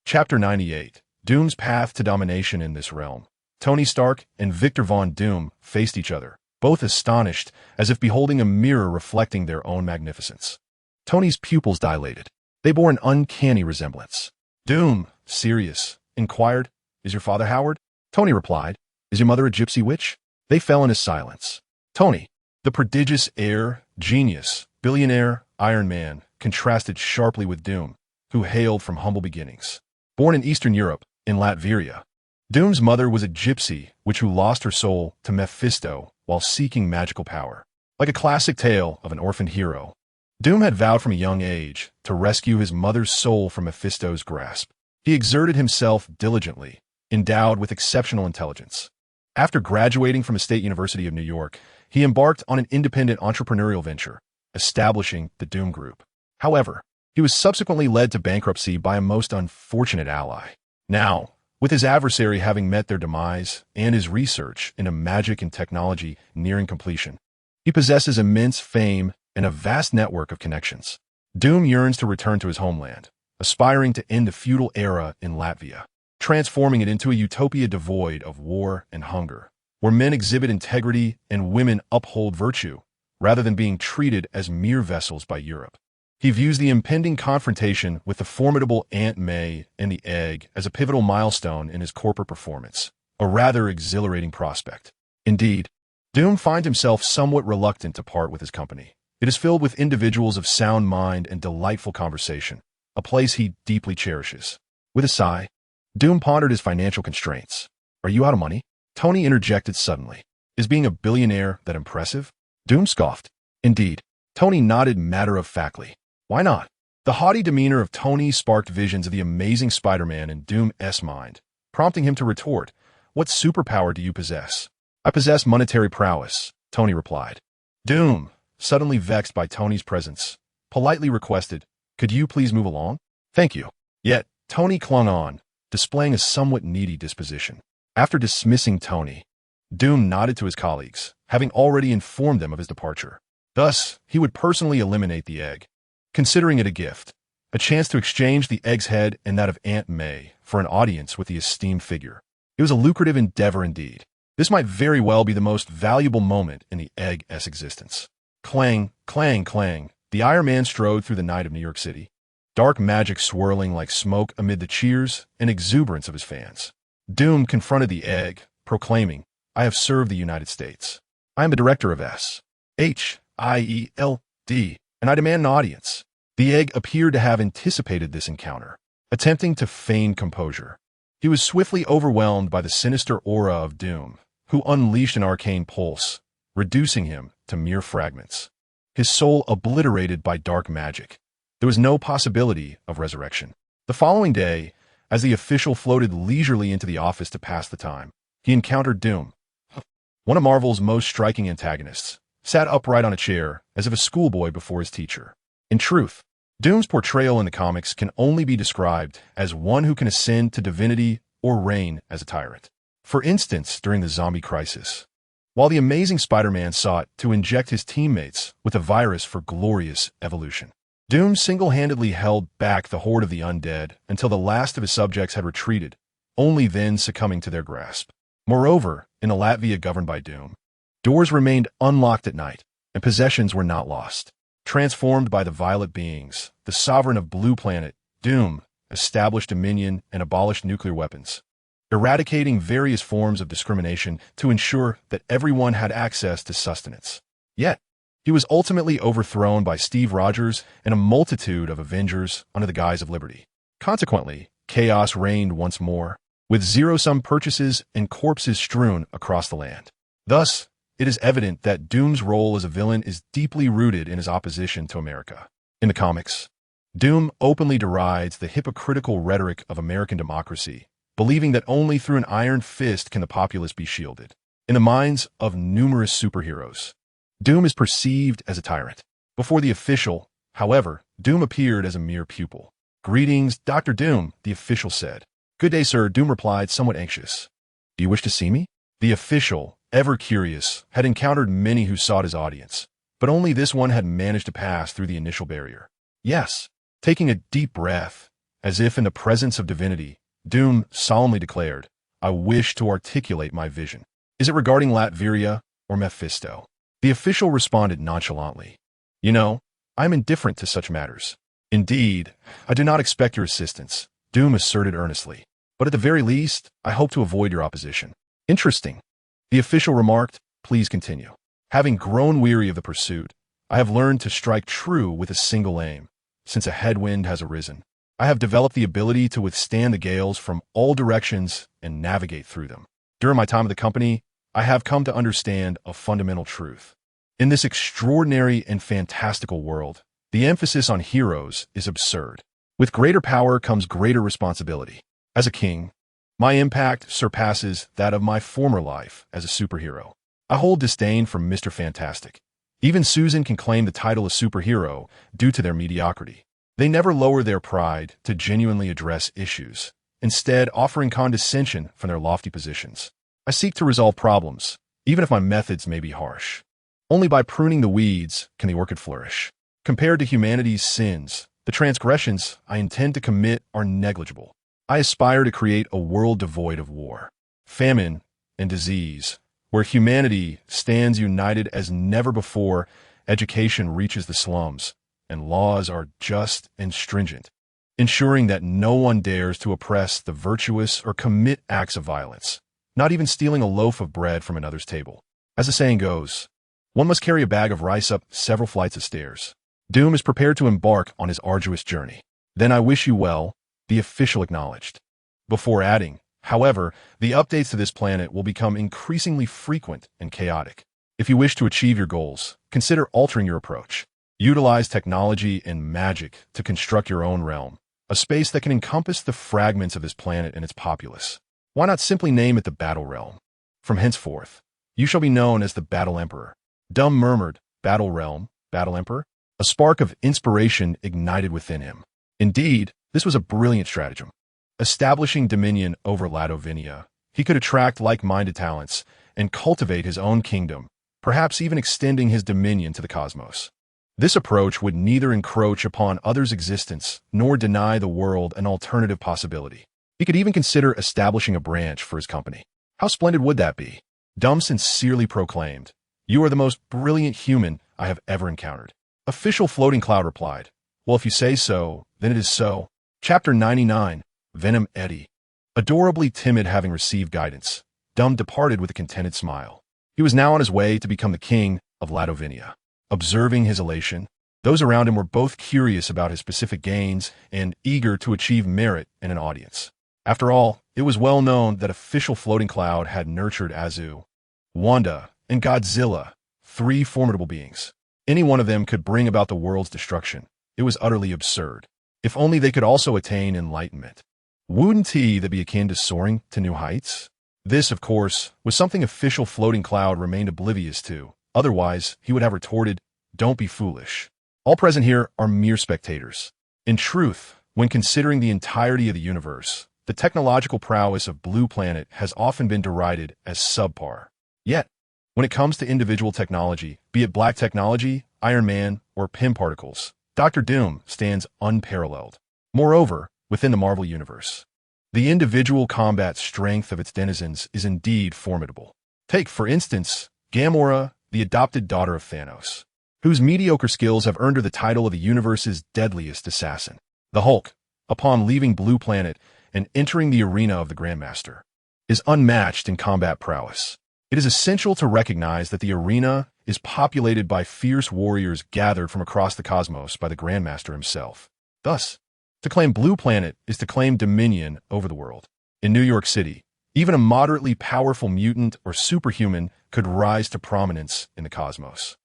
Chapter 98, Doom's Path to Domination in This Realm. Tony Stark and Victor Von Doom faced each other, both astonished, as if beholding a mirror reflecting their own magnificence. Tony's pupils dilated. They bore an uncanny resemblance. Doom, serious, inquired, "Is your father Howard?" Tony replied, "Is your mother a gypsy witch?" They fell into silence. Tony, the prodigious heir, genius, billionaire, Iron Man, contrasted sharply with Doom, who hailed from humble beginnings. Born in Eastern Europe, in Latveria, Doom's mother was a gypsy witch who lost her soul to Mephisto while seeking magical power. Like a classic tale of an orphaned hero, Doom had vowed from a young age to rescue his mother's soul from Mephisto's grasp. He exerted himself diligently, endowed with exceptional intelligence. After graduating from the State University of New York, he embarked on an independent entrepreneurial venture, establishing the Doom Group. However, he was subsequently led to bankruptcy by a most unfortunate ally. Now, with his adversary having met their demise and his research into magic and technology nearing completion, he possesses immense fame and a vast network of connections. Doom yearns to return to his homeland, aspiring to end the feudal era in Latvia, transforming it into a utopia devoid of war and hunger, where men exhibit integrity and women uphold virtue, rather than being treated as mere vessels by Europe. He views the impending confrontation with the formidable Aunt May and the Egg as a pivotal milestone in his corporate performance, a rather exhilarating prospect. Indeed, Doom finds himself somewhat reluctant to part with his company. It is filled with individuals of sound mind and delightful conversation, a place he deeply cherishes. With a sigh, Doom pondered his financial constraints. "Are you out of money?" Tony interjected suddenly. "Is being a billionaire that impressive?" Doom scoffed. Indeed. Tony nodded matter-of-factly. Why not? The haughty demeanor of Tony sparked visions of the amazing Spider-Man in Doom's mind, prompting him to retort, "What superpower do you possess?" "I possess monetary prowess," Tony replied. Doom, suddenly vexed by Tony's presence, politely requested, "Could you please move along?" "Thank you." Yet, Tony clung on, displaying a somewhat needy disposition. After dismissing Tony, Doom nodded to his colleagues, having already informed them of his departure. Thus, he would personally eliminate the egg, considering it a gift, a chance to exchange the egg's head and that of Aunt May for an audience with the esteemed figure. It was a lucrative endeavor indeed. This might very well be the most valuable moment in the egg's existence. Clang, clang, clang, the Iron Man strode through the night of New York City, dark magic swirling like smoke amid the cheers and exuberance of his fans. Doom confronted the egg, proclaiming, "I have served the United States. I am the director of SHIELD, and I demand an audience." The egg appeared to have anticipated this encounter, attempting to feign composure. He was swiftly overwhelmed by the sinister aura of Doom, who unleashed an arcane pulse, reducing him to mere fragments. His soul obliterated by dark magic. There was no possibility of resurrection. The following day, as the official floated leisurely into the office to pass the time, he encountered Doom. One of Marvel's most striking antagonists, sat upright on a chair as if a schoolboy before his teacher. In truth, Doom's portrayal in the comics can only be described as one who can ascend to divinity or reign as a tyrant. For instance, during the zombie crisis, while the Amazing Spider-Man sought to inject his teammates with a virus for glorious evolution, Doom single-handedly held back the horde of the undead until the last of his subjects had retreated, only then succumbing to their grasp. Moreover, in a Latvia governed by Doom, doors remained unlocked at night, and possessions were not lost. Transformed by the Violet Beings, the sovereign of Blue Planet, Doom established dominion and abolished nuclear weapons, eradicating various forms of discrimination to ensure that everyone had access to sustenance. Yet, he was ultimately overthrown by Steve Rogers and a multitude of Avengers under the guise of liberty. Consequently, chaos reigned once more, with zero-sum purchases and corpses strewn across the land. Thus, it is evident that Doom's role as a villain is deeply rooted in his opposition to America. In the comics, Doom openly derides the hypocritical rhetoric of American democracy, believing that only through an iron fist can the populace be shielded. In the minds of numerous superheroes, Doom is perceived as a tyrant. Before the official, however, Doom appeared as a mere pupil. "Greetings, Dr. Doom," the official said. "Good day, sir," Doom replied, somewhat anxious. "Do you wish to see me?" The official, ever curious, had encountered many who sought his audience, but only this one had managed to pass through the initial barrier. "Yes." Taking a deep breath, as if in the presence of divinity, Doom solemnly declared, "I wish to articulate my vision. Is it regarding Latveria or Mephisto?" The official responded nonchalantly, "You know, I am indifferent to such matters." "Indeed, I do not expect your assistance," Doom asserted earnestly, "but at the very least, I hope to avoid your opposition." "Interesting," the official remarked. "Please continue." "Having grown weary of the pursuit, I have learned to strike true with a single aim. Since a headwind has arisen, I have developed the ability to withstand the gales from all directions and navigate through them. During my time at the company, I have come to understand a fundamental truth. In this extraordinary and fantastical world, the emphasis on heroes is absurd. With greater power comes greater responsibility. As a king, my impact surpasses that of my former life as a superhero. I hold disdain for Mr. Fantastic. Even Susan can claim the title of superhero due to their mediocrity. They never lower their pride to genuinely address issues, instead offering condescension from their lofty positions. I seek to resolve problems, even if my methods may be harsh. Only by pruning the weeds can the orchid flourish. Compared to humanity's sins, the transgressions I intend to commit are negligible. I aspire to create a world devoid of war, famine, and disease, where humanity stands united as never before, education reaches the slums, and laws are just and stringent, ensuring that no one dares to oppress the virtuous or commit acts of violence, not even stealing a loaf of bread from another's table. As the saying goes, one must carry a bag of rice up several flights of stairs. Doom is prepared to embark on his arduous journey. "Then I wish you well," the official acknowledged. Before adding, however, the updates to this planet will become increasingly frequent and chaotic. If you wish to achieve your goals, consider altering your approach. Utilize technology and magic to construct your own realm, a space that can encompass the fragments of this planet and its populace. Why not simply name it the Battle Realm? From henceforth, you shall be known as the Battle Emperor. Dumb murmured, Battle Realm, Battle Emperor? A spark of inspiration ignited within him. Indeed, this was a brilliant stratagem. Establishing dominion over Ladovinia, he could attract like-minded talents and cultivate his own kingdom, perhaps even extending his dominion to the cosmos. This approach would neither encroach upon others' existence nor deny the world an alternative possibility. He could even consider establishing a branch for his company. How splendid would that be? Dumb sincerely proclaimed, "You are the most brilliant human I have ever encountered." Official Floating Cloud replied, "Well, if you say so, then it is so." Chapter 99, Venom Eddy. Adorably timid having received guidance, Dumb departed with a contented smile. He was now on his way to become the king of Ladovinia. Observing his elation, those around him were both curious about his specific gains and eager to achieve merit in an audience. After all, it was well known that Official Floating Cloud had nurtured Azu, Wanda, and Godzilla, three formidable beings. Any one of them could bring about the world's destruction. It was utterly absurd. If only they could also attain enlightenment. Wouldn't that be akin to soaring to new heights? This, of course, was something Official Floating Cloud remained oblivious to. Otherwise, he would have retorted, "Don't be foolish. All present here are mere spectators." In truth, when considering the entirety of the universe, the technological prowess of Blue Planet has often been derided as subpar. Yet, when it comes to individual technology, be it black technology, Iron Man, or Pym particles, Dr. Doom stands unparalleled. Moreover, within the Marvel Universe, the individual combat strength of its denizens is indeed formidable. Take, for instance, Gamora, the adopted daughter of Thanos, whose mediocre skills have earned her the title of the universe's deadliest assassin. The Hulk, upon leaving Blue Planet and entering the arena of the Grandmaster, is unmatched in combat prowess. It is essential to recognize that the arena is populated by fierce warriors gathered from across the cosmos by the Grandmaster himself. Thus, to claim Blue Planet is to claim dominion over the world. In New York City, even a moderately powerful mutant or superhuman could rise to prominence in the cosmos.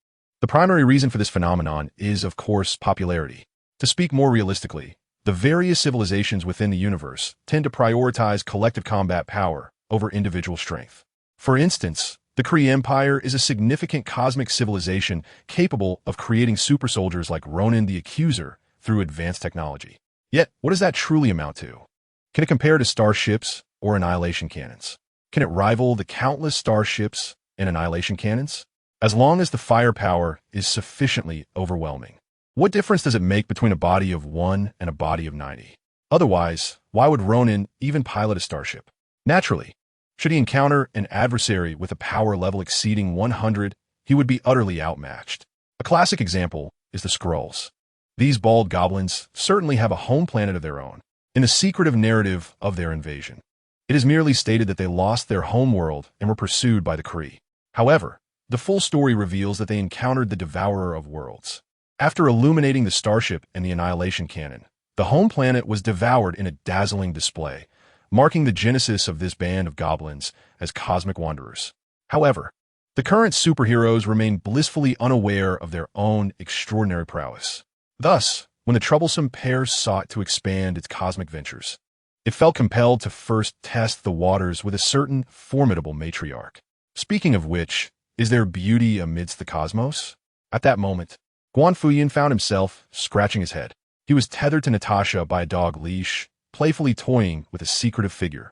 The primary reason for this phenomenon is, of course, popularity. To speak more realistically, the various civilizations within the universe tend to prioritize collective combat power over individual strength. For instance, the Kree Empire is a significant cosmic civilization capable of creating super soldiers like Ronan the Accuser through advanced technology. Yet, what does that truly amount to? Can it compare to starships or annihilation cannons? Can it rival the countless starships and annihilation cannons? As long as the firepower is sufficiently overwhelming. What difference does it make between a body of 1 and a body of 90? Otherwise, why would Ronan even pilot a starship? Naturally, should he encounter an adversary with a power level exceeding 100, he would be utterly outmatched. A classic example is the Skrulls. These bald goblins certainly have a home planet of their own. In the secretive narrative of their invasion, it is merely stated that they lost their home world and were pursued by the Kree. However, the full story reveals that they encountered the Devourer of Worlds. After illuminating the starship and the annihilation cannon, the home planet was devoured in a dazzling display, marking the genesis of this band of goblins as cosmic wanderers. However, the current superheroes remain blissfully unaware of their own extraordinary prowess. Thus, when the troublesome pair sought to expand its cosmic ventures, it felt compelled to first test the waters with a certain formidable matriarch. Speaking of which, is there beauty amidst the cosmos? At that moment, Guan Fuyun found himself scratching his head. He was tethered to Natasha by a dog leash, playfully toying with a secretive figure.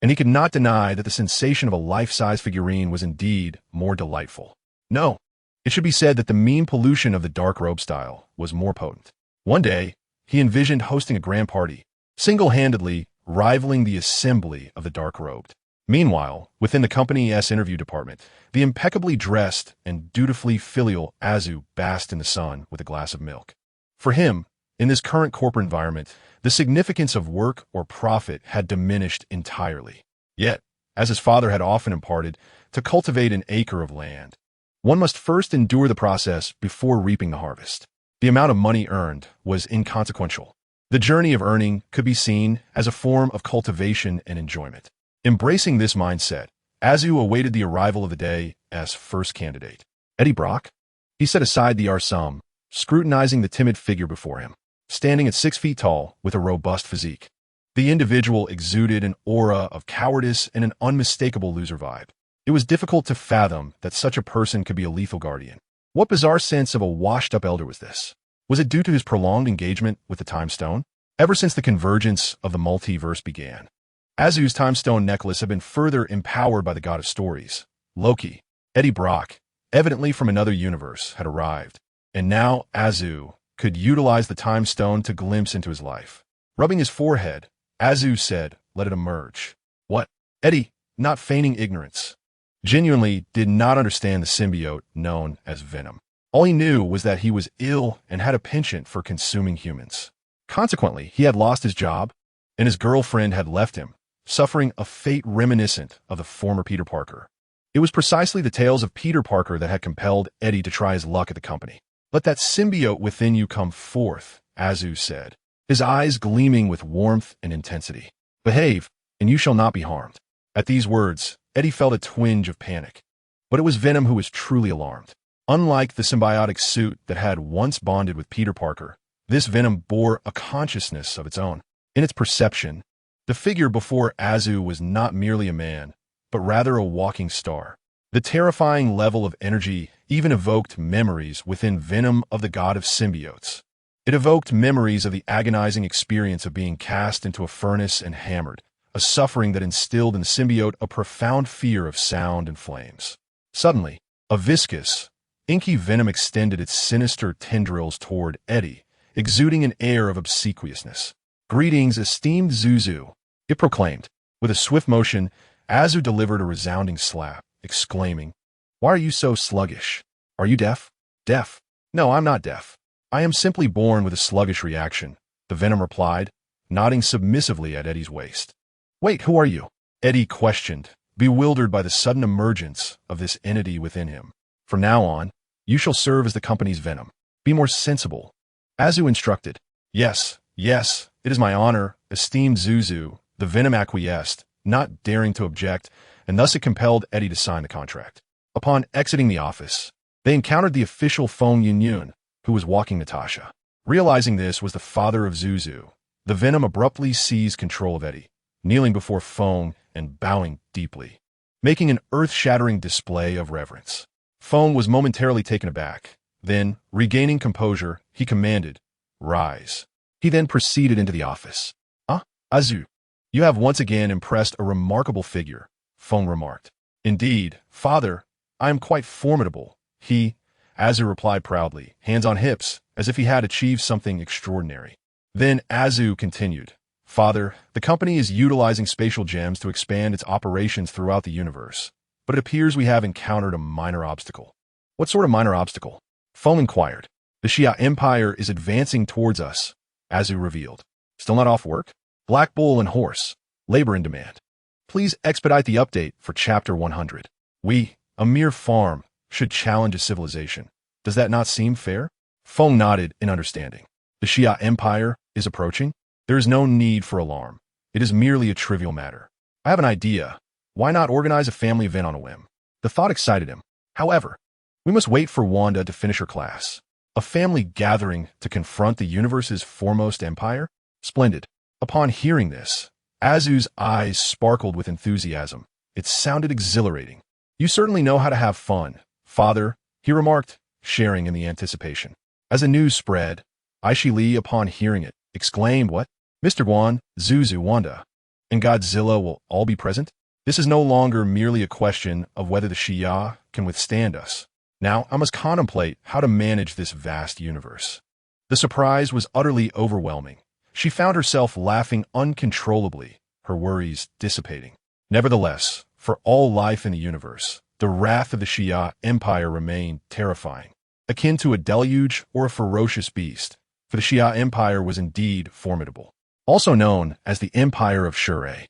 And he could not deny that the sensation of a life-size figurine was indeed more delightful. No, it should be said that the mean pollution of the dark robe style was more potent. One day, he envisioned hosting a grand party, single-handedly rivaling the assembly of the dark-robed. Meanwhile, within the company's interview department, the impeccably dressed and dutifully filial Azu basked in the sun with a glass of milk. For him, in this current corporate environment, the significance of work or profit had diminished entirely. Yet, as his father had often imparted, to cultivate an acre of land, one must first endure the process before reaping the harvest. The amount of money earned was inconsequential. The journey of earning could be seen as a form of cultivation and enjoyment. Embracing this mindset, Azu awaited the arrival of the day as first candidate. Eddie Brock? He set aside the arsum, scrutinizing the timid figure before him, standing at 6 feet tall with a robust physique. The individual exuded an aura of cowardice and an unmistakable loser vibe. It was difficult to fathom that such a person could be a lethal guardian. What bizarre sense of a washed-up elder was this? Was it due to his prolonged engagement with the Time Stone? Ever since the convergence of the multiverse began, Azu's Time Stone necklace had been further empowered by the god of stories, Loki. Eddie Brock, evidently from another universe, had arrived, and now Azu could utilize the Time Stone to glimpse into his life. Rubbing his forehead, Azu said, "Let it emerge." What? Eddie, not feigning ignorance, genuinely did not understand the symbiote known as Venom. All he knew was that he was ill and had a penchant for consuming humans. Consequently, he had lost his job, and his girlfriend had left him, suffering a fate reminiscent of the former Peter Parker. It was precisely the tales of Peter Parker that had compelled Eddie to try his luck at the company. "Let that symbiote within you come forth," Azu said, his eyes gleaming with warmth and intensity. "Behave, and you shall not be harmed." At these words, Eddie felt a twinge of panic. But it was Venom who was truly alarmed. Unlike the symbiotic suit that had once bonded with Peter Parker, this Venom bore a consciousness of its own. In its perception, the figure before Azu was not merely a man, but rather a walking star. The terrifying level of energy even evoked memories within Venom of the god of symbiotes. It evoked memories of the agonizing experience of being cast into a furnace and hammered, a suffering that instilled in the symbiote a profound fear of sound and flames. Suddenly, a viscous, inky venom extended its sinister tendrils toward Eddie, exuding an air of obsequiousness. "Greetings, esteemed Zuzu," it proclaimed. With a swift motion, Azu delivered a resounding slap, exclaiming, "Why are you so sluggish? Are you deaf?" "Deaf? No, I'm not deaf. I am simply born with a sluggish reaction," the Venom replied, nodding submissively at Eddie's waist. "Wait, who are you?" Eddie questioned, bewildered by the sudden emergence of this entity within him. "From now on, you shall serve as the company's Venom. Be more sensible," Azu instructed. Yes, it is my honor, esteemed Zuzu," the Venom acquiesced, not daring to object, and thus it compelled Eddie to sign the contract. Upon exiting the office, they encountered the official Feng Yunyun, who was walking Natasha. Realizing this was the father of Zuzu, the Venom abruptly seized control of Eddie, kneeling before Feng and bowing deeply, making an earth-shattering display of reverence. Feng was momentarily taken aback. Then, regaining composure, he commanded, "Rise." He then proceeded into the office. Azu, you have once again impressed a remarkable figure," Feng remarked. "Indeed, father, I am quite formidable," Azu replied proudly, hands on hips, as if he had achieved something extraordinary. Then Azu continued, "Father, the company is utilizing spatial gems to expand its operations throughout the universe, but it appears we have encountered a minor obstacle." "What sort of minor obstacle?" Feng inquired. "The Xia Empire is advancing towards us," Azu revealed. "Still not off work? Black Bull and Horse, labor in demand. Please expedite the update for Chapter 100. We, a mere farm, should challenge a civilization. Does that not seem fair?" Feng nodded in understanding. "The Xia Empire is approaching? There is no need for alarm. It is merely a trivial matter. I have an idea. Why not organize a family event on a whim?" The thought excited him. However, we must wait for Wanda to finish her class. A family gathering to confront the universe's foremost empire? Splendid. Upon hearing this, Azu's eyes sparkled with enthusiasm. It sounded exhilarating. "You certainly know how to have fun, father," he remarked, sharing in the anticipation. As the news spread, Aishi Li, upon hearing it, exclaimed, "What? Mr. Guan, Zuzu, Wanda, and Godzilla will all be present? This is no longer merely a question of whether the Xia can withstand us. Now I must contemplate how to manage this vast universe." The surprise was utterly overwhelming. She found herself laughing uncontrollably, her worries dissipating. Nevertheless, for all life in the universe, the wrath of the Xia Empire remained terrifying, akin to a deluge or a ferocious beast, for the Xia Empire was indeed formidable. Also known as the Empire of Shure, it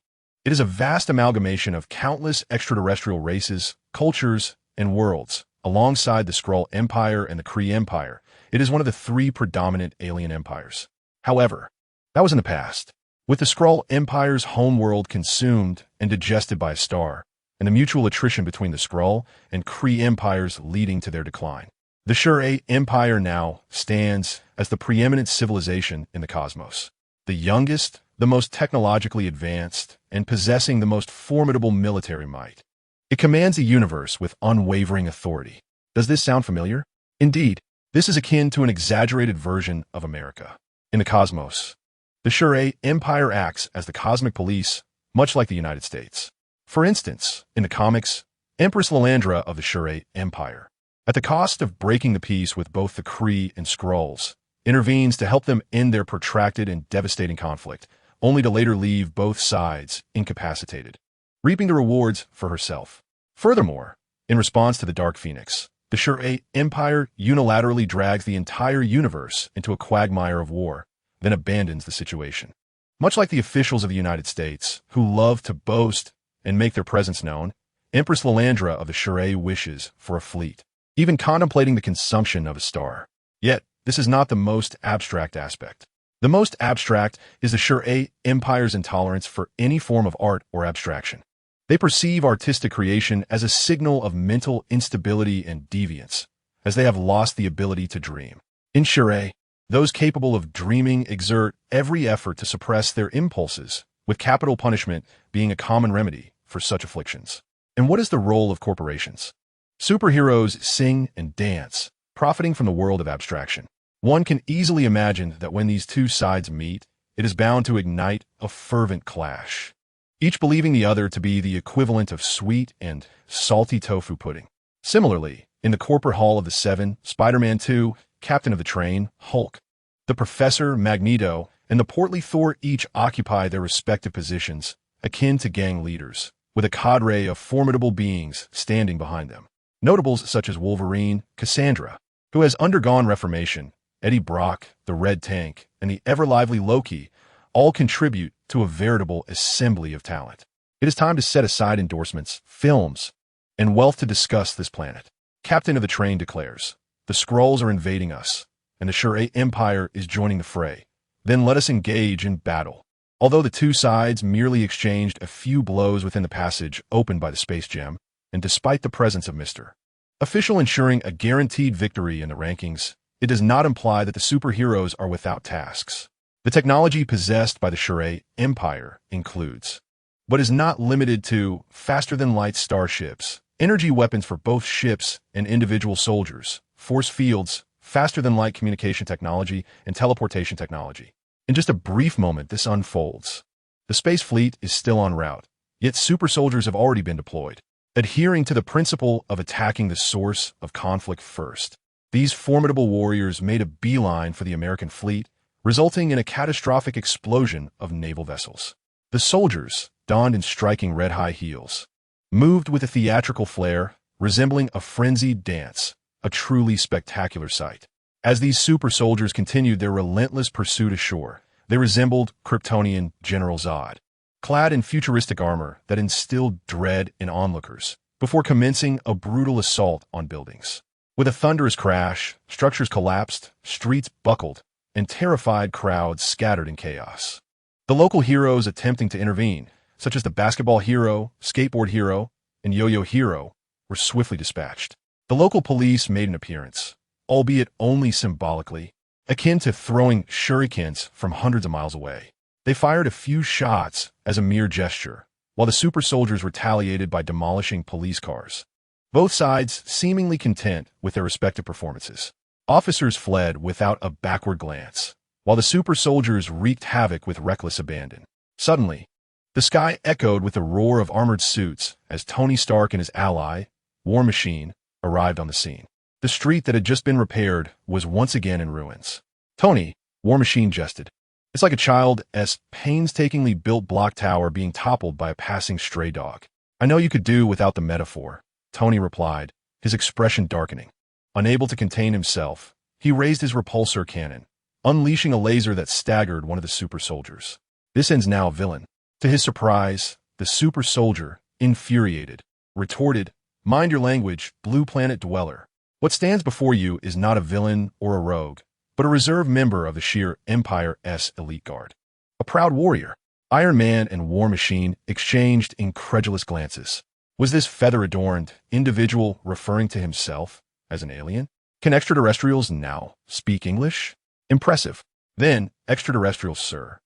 is a vast amalgamation of countless extraterrestrial races, cultures, and worlds. Alongside the Skrull Empire and the Kree Empire, it is one of the 3 predominant alien empires. However, that was in the past. With the Skrull Empire's homeworld consumed and digested by a star, and the mutual attrition between the Skrull and Kree empires leading to their decline. The Shur-A Empire now stands as the preeminent civilization in the cosmos. The youngest, the most technologically advanced, and possessing the most formidable military might. It commands a universe with unwavering authority. Does this sound familiar? Indeed, this is akin to an exaggerated version of America. In the cosmos, the Shur-A Empire acts as the cosmic police, much like the United States. For instance, in the comics, Empress Lilandra of the Shur-A Empire, at the cost of breaking the peace with both the Kree and Skrulls, intervenes to help them end their protracted and devastating conflict, only to later leave both sides incapacitated, reaping the rewards for herself. Furthermore, in response to the Dark Phoenix, the Shur-A Empire unilaterally drags the entire universe into a quagmire of war, then abandons the situation. Much like the officials of the United States, who love to boast and make their presence known, Empress Lilandra of the Shur-A wishes for a fleet, even contemplating the consumption of a star. Yet, this is not the most abstract aspect. The most abstract is the Shur-A Empire's intolerance for any form of art or abstraction. They perceive artistic creation as a signal of mental instability and deviance, as they have lost the ability to dream. In Shur-A, those capable of dreaming exert every effort to suppress their impulses, with capital punishment being a common remedy for such afflictions. And what is the role of corporations? Superheroes sing and dance, profiting from the world of abstraction. One can easily imagine that when these two sides meet, it is bound to ignite a fervent clash, each believing the other to be the equivalent of sweet and salty tofu pudding. Similarly, in the corporate hall of the Seven, Spider-Man 2, Captain of the Train, Hulk, the Professor, Magneto, and the portly Thor each occupy their respective positions, akin to gang leaders, with a cadre of formidable beings standing behind them. Notables such as Wolverine, Cassandra, who has undergone reformation, Eddie Brock, the Red Tank, and the ever-lively Loki all contribute to a veritable assembly of talent. It is time to set aside endorsements, films, and wealth to discuss this planet. Captain of the Train declares, "The Skrulls are invading us, and the Shur-A Empire is joining the fray. Then let us engage in battle." Although the two sides merely exchanged a few blows within the passage opened by the space gem, and despite the presence of Mr. Official ensuring a guaranteed victory in the rankings, it does not imply that the superheroes are without tasks. The technology possessed by the Shur-A Empire includes, but is not limited to, faster-than-light starships, energy weapons for both ships and individual soldiers, force fields, faster-than-light communication technology, and teleportation technology. In just a brief moment, this unfolds. The space fleet is still en route, yet super soldiers have already been deployed, adhering to the principle of attacking the source of conflict first. These formidable warriors made a beeline for the American fleet, resulting in a catastrophic explosion of naval vessels. The soldiers, donned in striking red high heels, moved with a theatrical flair, resembling a frenzied dance, a truly spectacular sight. As these super soldiers continued their relentless pursuit ashore, they resembled Kryptonian General Zod, clad in futuristic armor that instilled dread in onlookers, before commencing a brutal assault on buildings. With a thunderous crash, structures collapsed, streets buckled, and terrified crowds scattered in chaos. The local heroes attempting to intervene, such as the basketball hero, skateboard hero, and yo-yo hero, were swiftly dispatched. The local police made an appearance, albeit only symbolically, akin to throwing shurikens from hundreds of miles away. They fired a few shots as a mere gesture, while the super soldiers retaliated by demolishing police cars. Both sides seemingly content with their respective performances. Officers fled without a backward glance, while the super soldiers wreaked havoc with reckless abandon. Suddenly, the sky echoed with the roar of armored suits as Tony Stark and his ally, War Machine, arrived on the scene. The street that had just been repaired was once again in ruins. "Tony," War Machine jested. "It's like a child's painstakingly built block tower being toppled by a passing stray dog." "I know you could do without the metaphor," Tony replied, his expression darkening. Unable to contain himself, he raised his repulsor cannon, unleashing a laser that staggered one of the super soldiers. "This ends now, villain." To his surprise, the super soldier, infuriated, retorted, "Mind your language, blue planet dweller. What stands before you is not a villain or a rogue, but a reserve member of the sheer Empire's elite guard. A proud warrior." Iron Man and War Machine exchanged incredulous glances. Was this feather-adorned individual referring to himself as an alien? Can extraterrestrials now speak English? Impressive. Then, extraterrestrials, sir.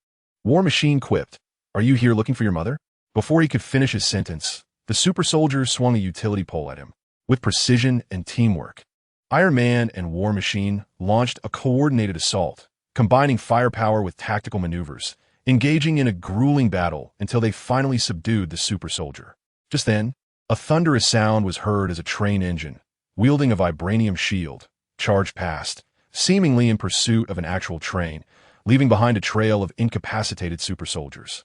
War Machine quipped, "Are you here looking for your mother?" Before he could finish his sentence, the super soldier swung a utility pole at him. With precision and teamwork, Iron Man and War Machine launched a coordinated assault, combining firepower with tactical maneuvers, engaging in a grueling battle until they finally subdued the super soldier. Just then, a thunderous sound was heard as a train engine, wielding a vibranium shield, charged past, seemingly in pursuit of an actual train, leaving behind a trail of incapacitated super soldiers.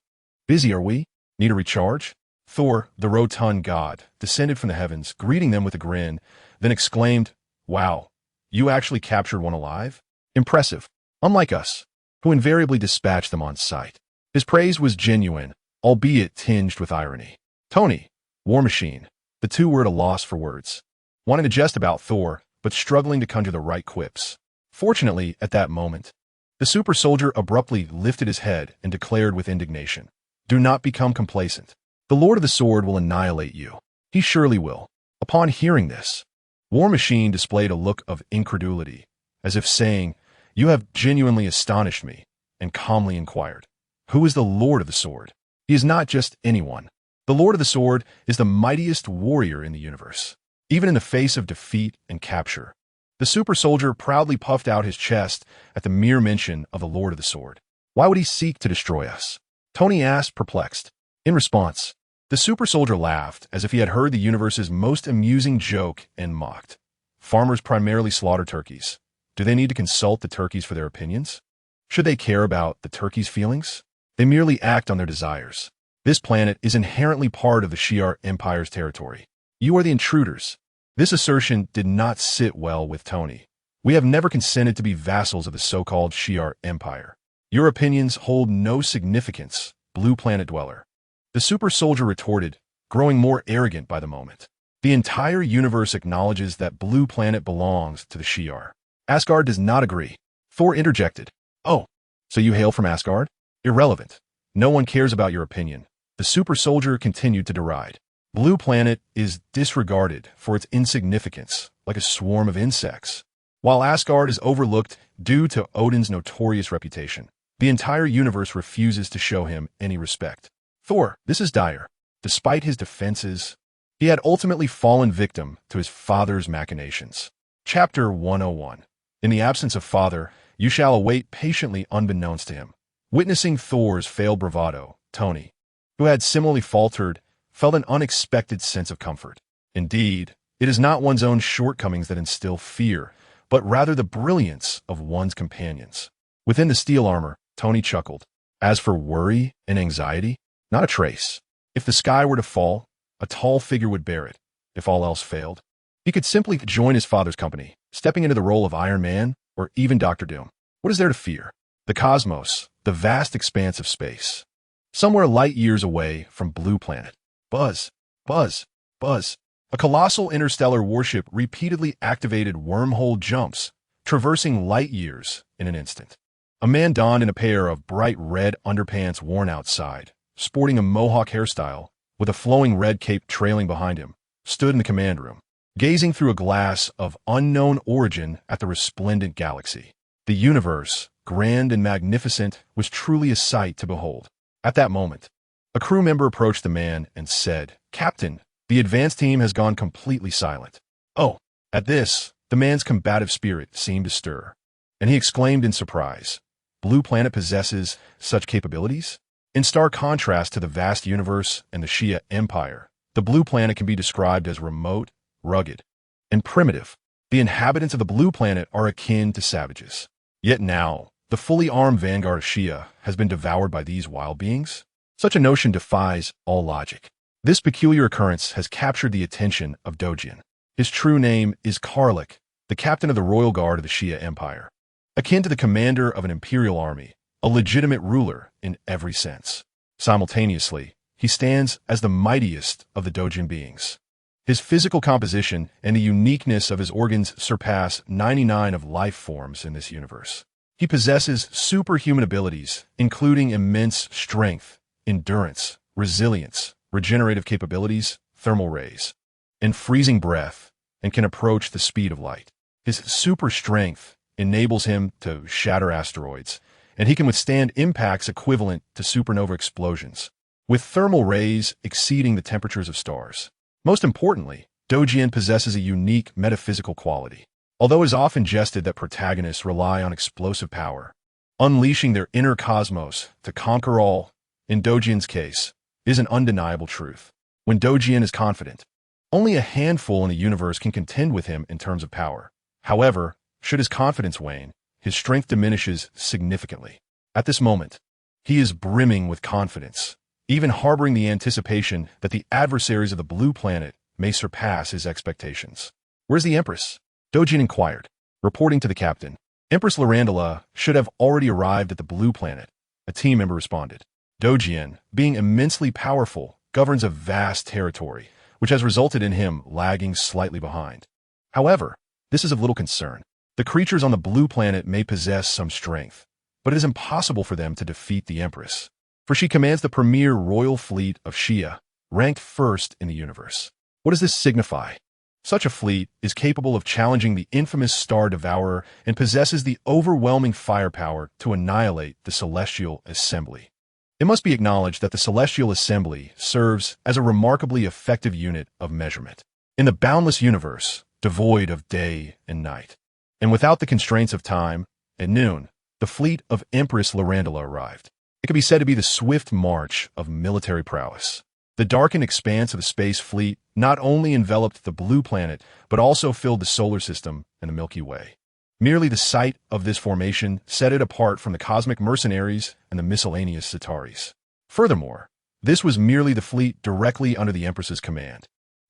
"Busy, are we? Need a recharge?" Thor, the rotund god, descended from the heavens, greeting them with a grin, then exclaimed, "Wow, you actually captured one alive? Impressive. Unlike us, who invariably dispatch them on sight." His praise was genuine, albeit tinged with irony. Tony, War Machine, the two were at a loss for words, wanting to jest about Thor, but struggling to conjure the right quips. Fortunately, at that moment, the super soldier abruptly lifted his head and declared with indignation, "Do not become complacent. The Lord of the Sword will annihilate you. He surely will." Upon hearing this, War Machine displayed a look of incredulity, as if saying, "You have genuinely astonished me," and calmly inquired, "Who is the Lord of the Sword?" He is not just anyone. The Lord of the Sword is the mightiest warrior in the universe. Even in the face of defeat and capture, the super soldier proudly puffed out his chest at the mere mention of the Lord of the Sword. "Why would he seek to destroy us?" Tony asked, perplexed. In response, the super soldier laughed as if he had heard the universe's most amusing joke and mocked. "Farmers primarily slaughter turkeys. Do they need to consult the turkeys for their opinions? Should they care about the turkeys' feelings? They merely act on their desires. This planet is inherently part of the Shi'ar Empire's territory. You are the intruders." This assertion did not sit well with Tony. "We have never consented to be vassals of the so-called Shi'ar Empire. Your opinions hold no significance, Blue Planet dweller." The super soldier retorted, growing more arrogant by the moment. "The entire universe acknowledges that Blue Planet belongs to the Shi'ar. Asgard does not agree." Thor interjected, "Oh, so you hail from Asgard? Irrelevant. No one cares about your opinion." The super soldier continued to deride. "Blue Planet is disregarded for its insignificance, like a swarm of insects. While Asgard is overlooked due to Odin's notorious reputation, the entire universe refuses to show him any respect." Thor, this is dire. Despite his defenses, he had ultimately fallen victim to his father's machinations. Chapter 101. In the absence of father, you shall await patiently unbeknownst to him. Witnessing Thor's failed bravado, Tony, who had similarly faltered, felt an unexpected sense of comfort. Indeed, it is not one's own shortcomings that instill fear, but rather the brilliance of one's companions. Within the steel armor, Tony chuckled. As for worry and anxiety, not a trace. If the sky were to fall, a tall figure would bear it. If all else failed, he could simply join his father's company, stepping into the role of Iron Man or even Dr. Doom. What is there to fear? The cosmos, the vast expanse of space. Somewhere light years away from Blue Planet. Buzz, buzz, buzz. A colossal interstellar warship repeatedly activated wormhole jumps, traversing light years in an instant. A man donned in a pair of bright red underpants worn outside, sporting a mohawk hairstyle, with a flowing red cape trailing behind him, stood in the command room, gazing through a glass of unknown origin at the resplendent galaxy. The universe, grand and magnificent, was truly a sight to behold. At that moment, a crew member approached the man and said, "Captain, the advance team has gone completely silent." Oh, at this, the man's combative spirit seemed to stir, and he exclaimed in surprise, "Blue Planet possesses such capabilities?" In stark contrast to the vast universe and the Shia Empire, the Blue Planet can be described as remote, rugged, and primitive. The inhabitants of the Blue Planet are akin to savages. Yet now, the fully armed vanguard of Shia has been devoured by these wild beings? Such a notion defies all logic. This peculiar occurrence has captured the attention of Dojin. His true name is Karlik, the captain of the royal guard of the Shia Empire. Akin to the commander of an imperial army, a legitimate ruler in every sense. Simultaneously, he stands as the mightiest of the Dojin beings. His physical composition and the uniqueness of his organs surpass 99 of life forms in this universe. He possesses superhuman abilities, including immense strength, endurance, resilience, regenerative capabilities, thermal rays, and freezing breath, and can approach the speed of light. His super strength enables him to shatter asteroids, and he can withstand impacts equivalent to supernova explosions, with thermal rays exceeding the temperatures of stars. Most importantly, Dojian possesses a unique metaphysical quality. Although it is often jested that protagonists rely on explosive power, unleashing their inner cosmos to conquer all, in Dojian's case, is an undeniable truth. When Dojian is confident, only a handful in the universe can contend with him in terms of power. However, should his confidence wane, his strength diminishes significantly. At this moment, he is brimming with confidence, even harboring the anticipation that the adversaries of the blue planet may surpass his expectations. "Where's the Empress?" Dojian inquired, reporting to the captain. "Empress Lyrandula should have already arrived at the blue planet," a team member responded. Dojian, being immensely powerful, governs a vast territory, which has resulted in him lagging slightly behind. However, this is of little concern. The creatures on the blue planet may possess some strength, but it is impossible for them to defeat the Empress, for she commands the premier royal fleet of Shia, ranked first in the universe. What does this signify? Such a fleet is capable of challenging the infamous Star Devourer and possesses the overwhelming firepower to annihilate the Celestial Assembly. It must be acknowledged that the Celestial Assembly serves as a remarkably effective unit of measurement in the boundless universe, devoid of day and night. And without the constraints of time, at noon, the fleet of Empress Lyrandula arrived. It could be said to be the swift march of military prowess. The darkened expanse of the space fleet not only enveloped the blue planet, but also filled the solar system and the Milky Way. Merely the sight of this formation set it apart from the cosmic mercenaries and the miscellaneous Centaurs. Furthermore, this was merely the fleet directly under the Empress's command.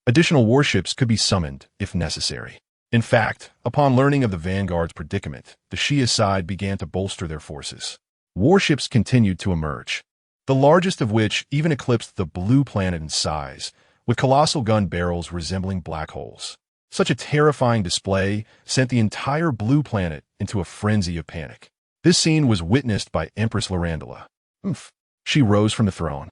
Additional warships could be summoned if necessary. In fact, upon learning of the Vanguard's predicament, the Shia side began to bolster their forces. Warships continued to emerge, the largest of which even eclipsed the blue planet in size, with colossal gun barrels resembling black holes. Such a terrifying display sent the entire blue planet into a frenzy of panic. This scene was witnessed by Empress Lyrandula. She rose from the throne,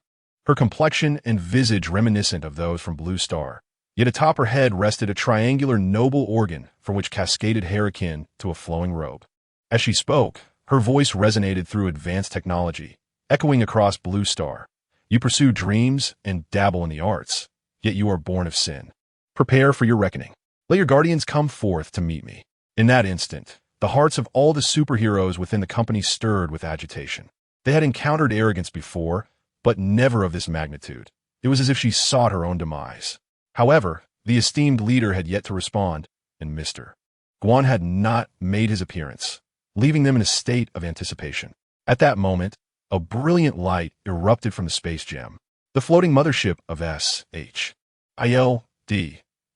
her complexion and visage reminiscent of those from Blue Star, yet atop her head rested a triangular noble organ from which cascaded hair akin to a flowing robe. As she spoke, her voice resonated through advanced technology, echoing across Blue Star. "You pursue dreams and dabble in the arts, yet you are born of sin. Prepare for your reckoning. Let your guardians come forth to meet me." In that instant, the hearts of all the superheroes within the company stirred with agitation. They had encountered arrogance before, but never of this magnitude. It was as if she sought her own demise. However, the esteemed leader had yet to respond, and Mr. Guan had not made his appearance, leaving them in a state of anticipation. At that moment, a brilliant light erupted from the space gem. The floating mothership of SHIELD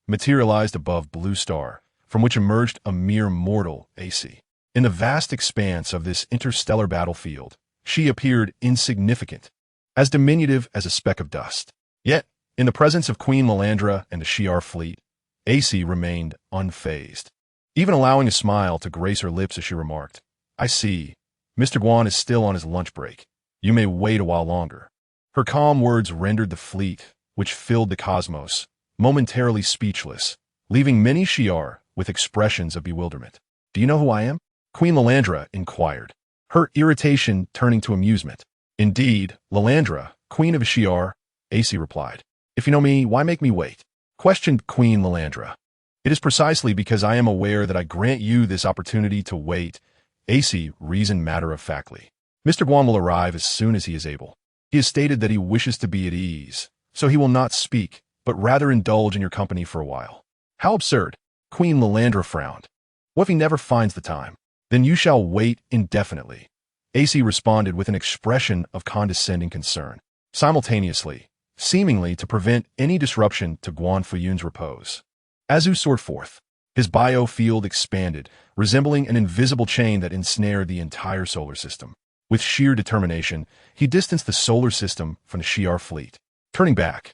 materialized above Blue Star, from which emerged a mere mortal AC. In the vast expanse of this interstellar battlefield, she appeared insignificant, as diminutive as a speck of dust. Yet, in the presence of Queen Lilandra and the Shi'ar fleet, AC remained unfazed, even allowing a smile to grace her lips as she remarked, "I see. Mr. Guan is still on his lunch break. You may wait a while longer." Her calm words rendered the fleet, which filled the cosmos, momentarily speechless, leaving many Shi'ar with expressions of bewilderment. "Do you know who I am?" Queen Lilandra inquired, her irritation turning to amusement. "Indeed, Lilandra, Queen of Shi'ar," AC replied. "If you know me, why make me wait?" questioned Queen Lilandra. "It is precisely because I am aware that I grant you this opportunity to wait," AC reasoned matter-of-factly. "Mr. Guan will arrive as soon as he is able. He has stated that he wishes to be at ease, so he will not speak, but rather indulge in your company for a while." "How absurd!" Queen Lilandra frowned. "What if he never finds the time?" "Then you shall wait indefinitely," AC responded with an expression of condescending concern, simultaneously, seemingly to prevent any disruption to Guan Fuyun's repose. Azu soared forth. His biofield expanded, resembling an invisible chain that ensnared the entire solar system. With sheer determination, he distanced the solar system from the Shi'ar fleet. Turning back,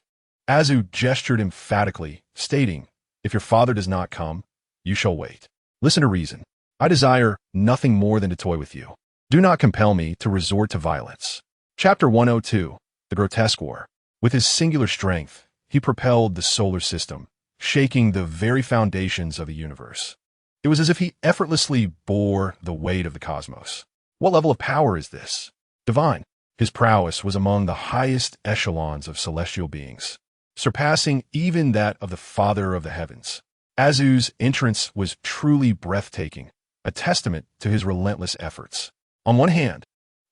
Azu gestured emphatically, stating, "If your father does not come, you shall wait. Listen to reason. I desire nothing more than to toy with you. Do not compel me to resort to violence." Chapter 102, The Grotesque War. With his singular strength, he propelled the solar system, shaking the very foundations of the universe. It was as if he effortlessly bore the weight of the cosmos. What level of power is this? Divine. His prowess was among the highest echelons of celestial beings, surpassing even that of the Father of the heavens. Azu's entrance was truly breathtaking, a testament to his relentless efforts. On one hand,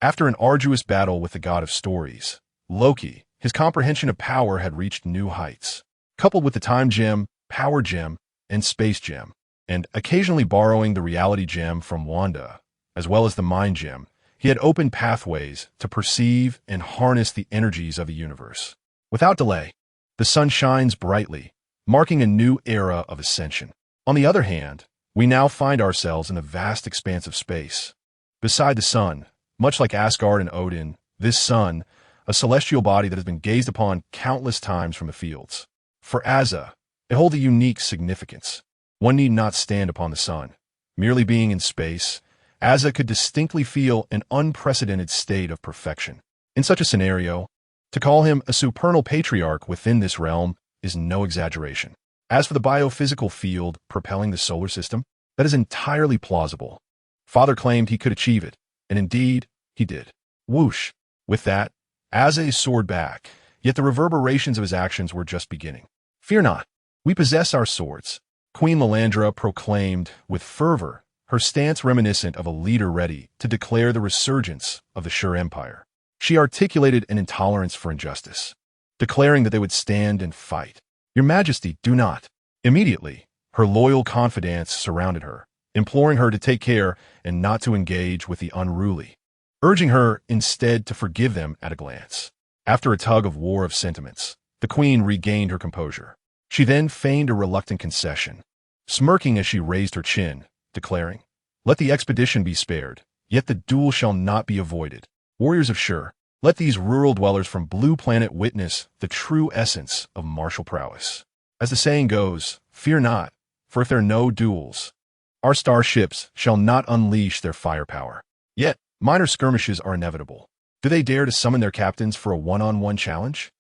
after an arduous battle with the god of stories, Loki, his comprehension of power had reached new heights. Coupled with the time gem, power gem, and space gem, and occasionally borrowing the reality gem from Wanda, as well as the mind gem, he had opened pathways to perceive and harness the energies of the universe. Without delay, the sun shines brightly, marking a new era of ascension. On the other hand, we now find ourselves in a vast expanse of space. Beside the sun, much like Asgard and Odin, this sun, a celestial body that has been gazed upon countless times from the fields. For Asa, it holds a unique significance. One need not stand upon the sun. Merely being in space, Asa could distinctly feel an unprecedented state of perfection. In such a scenario, to call him a supernal patriarch within this realm is no exaggeration. As for the biophysical field propelling the solar system, that is entirely plausible. Father claimed he could achieve it, and indeed, he did. Whoosh! With that, Asa soared back, yet the reverberations of his actions were just beginning. Fear not, we possess our swords, Queen Lilandra proclaimed with fervor, her stance reminiscent of a leader ready to declare the resurgence of the Shur Empire. She articulated an intolerance for injustice, declaring that they would stand and fight. Your Majesty, do not. Immediately, her loyal confidants surrounded her, imploring her to take care and not to engage with the unruly, urging her instead to forgive them at a glance. After a tug of war of sentiments, the queen regained her composure. She then feigned a reluctant concession, smirking as she raised her chin, declaring, "Let the expedition be spared, yet the duel shall not be avoided. Warriors of Shur, let these rural dwellers from Blue Planet witness the true essence of martial prowess. As the saying goes, fear not, for if there are no duels, our starships shall not unleash their firepower. Yet, minor skirmishes are inevitable. Do they dare to summon their captains for a one-on-one challenge?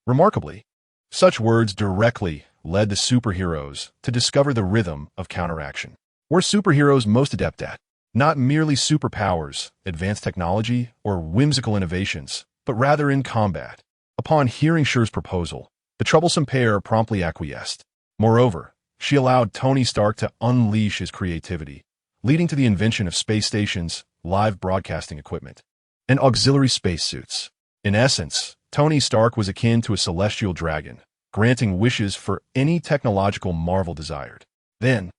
Remarkably, such words directly led the superheroes to discover the rhythm of counteraction. We're superheroes most adept at, not merely superpowers, advanced technology, or whimsical innovations, but rather in combat. Upon hearing Shur's proposal, the troublesome pair promptly acquiesced. Moreover, she allowed Tony Stark to unleash his creativity, leading to the invention of space stations, live broadcasting equipment, and auxiliary spacesuits. In essence, Tony Stark was akin to a celestial dragon, granting wishes for any technological marvel desired. Then,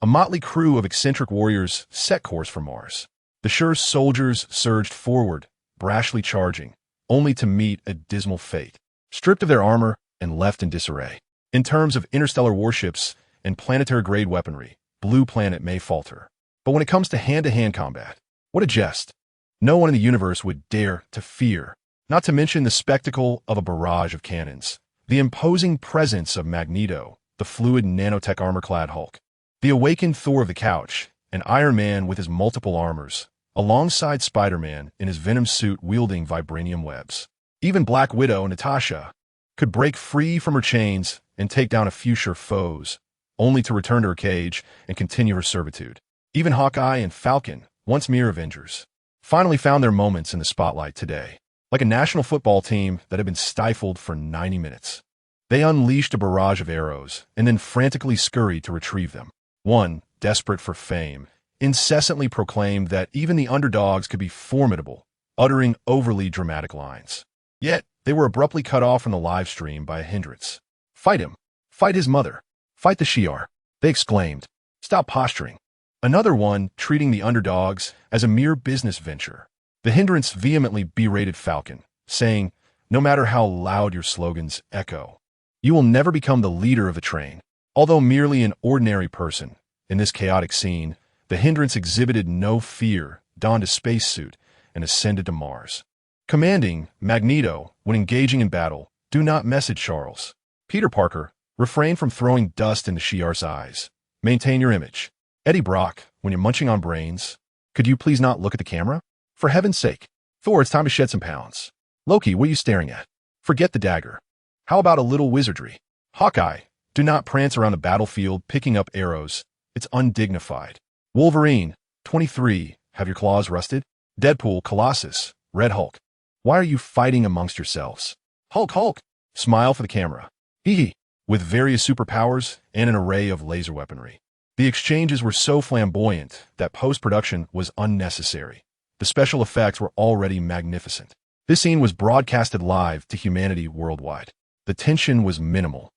a motley crew of eccentric warriors set course for Mars. The Shur soldiers surged forward, brashly charging, only to meet a dismal fate, stripped of their armor and left in disarray. In terms of interstellar warships and planetary-grade weaponry, Blue Planet may falter. But when it comes to hand-to-hand combat, what a jest. No one in the universe would dare to fear, not to mention the spectacle of a barrage of cannons, the imposing presence of Magneto, the fluid nanotech armor-clad Hulk, the awakened Thor of the couch, and Iron Man with his multiple armors, alongside Spider-Man in his Venom suit wielding vibranium webs. Even Black Widow, Natasha, could break free from her chains and take down a few Shur foes, only to return to her cage and continue her servitude. Even Hawkeye and Falcon, once mere Avengers, finally found their moments in the spotlight today. Like a national football team that had been stifled for 90 minutes. They unleashed a barrage of arrows and then frantically scurried to retrieve them. One, desperate for fame, incessantly proclaimed that even the underdogs could be formidable, uttering overly dramatic lines. Yet, they were abruptly cut off from the live stream by a hindrance. "Fight him! Fight his mother! Fight the Shi'ar!" they exclaimed. "Stop posturing." Another one, treating the underdogs as a mere business venture. The hindrance vehemently berated Falcon, saying, "No matter how loud your slogans echo, you will never become the leader of the train." Although merely an ordinary person, in this chaotic scene, the hindrance exhibited no fear, donned a spacesuit, and ascended to Mars. Commanding, Magneto, when engaging in battle, "Do not message Charles. Peter Parker, refrain from throwing dust in the Shi'ar's eyes. Maintain your image. Eddie Brock, when you're munching on brains, could you please not look at the camera? For heaven's sake. Thor, it's time to shed some pounds. Loki, what are you staring at? Forget the dagger. How about a little wizardry? Hawkeye, do not prance around the battlefield picking up arrows. It's undignified. Wolverine, 23, have your claws rusted? Deadpool, Colossus, Red Hulk. Why are you fighting amongst yourselves? Hulk, smile for the camera. Hee hee, with various superpowers and an array of laser weaponry. The exchanges were so flamboyant that post-production was unnecessary. The special effects were already magnificent. This scene was broadcasted live to humanity worldwide. The tension was minimal,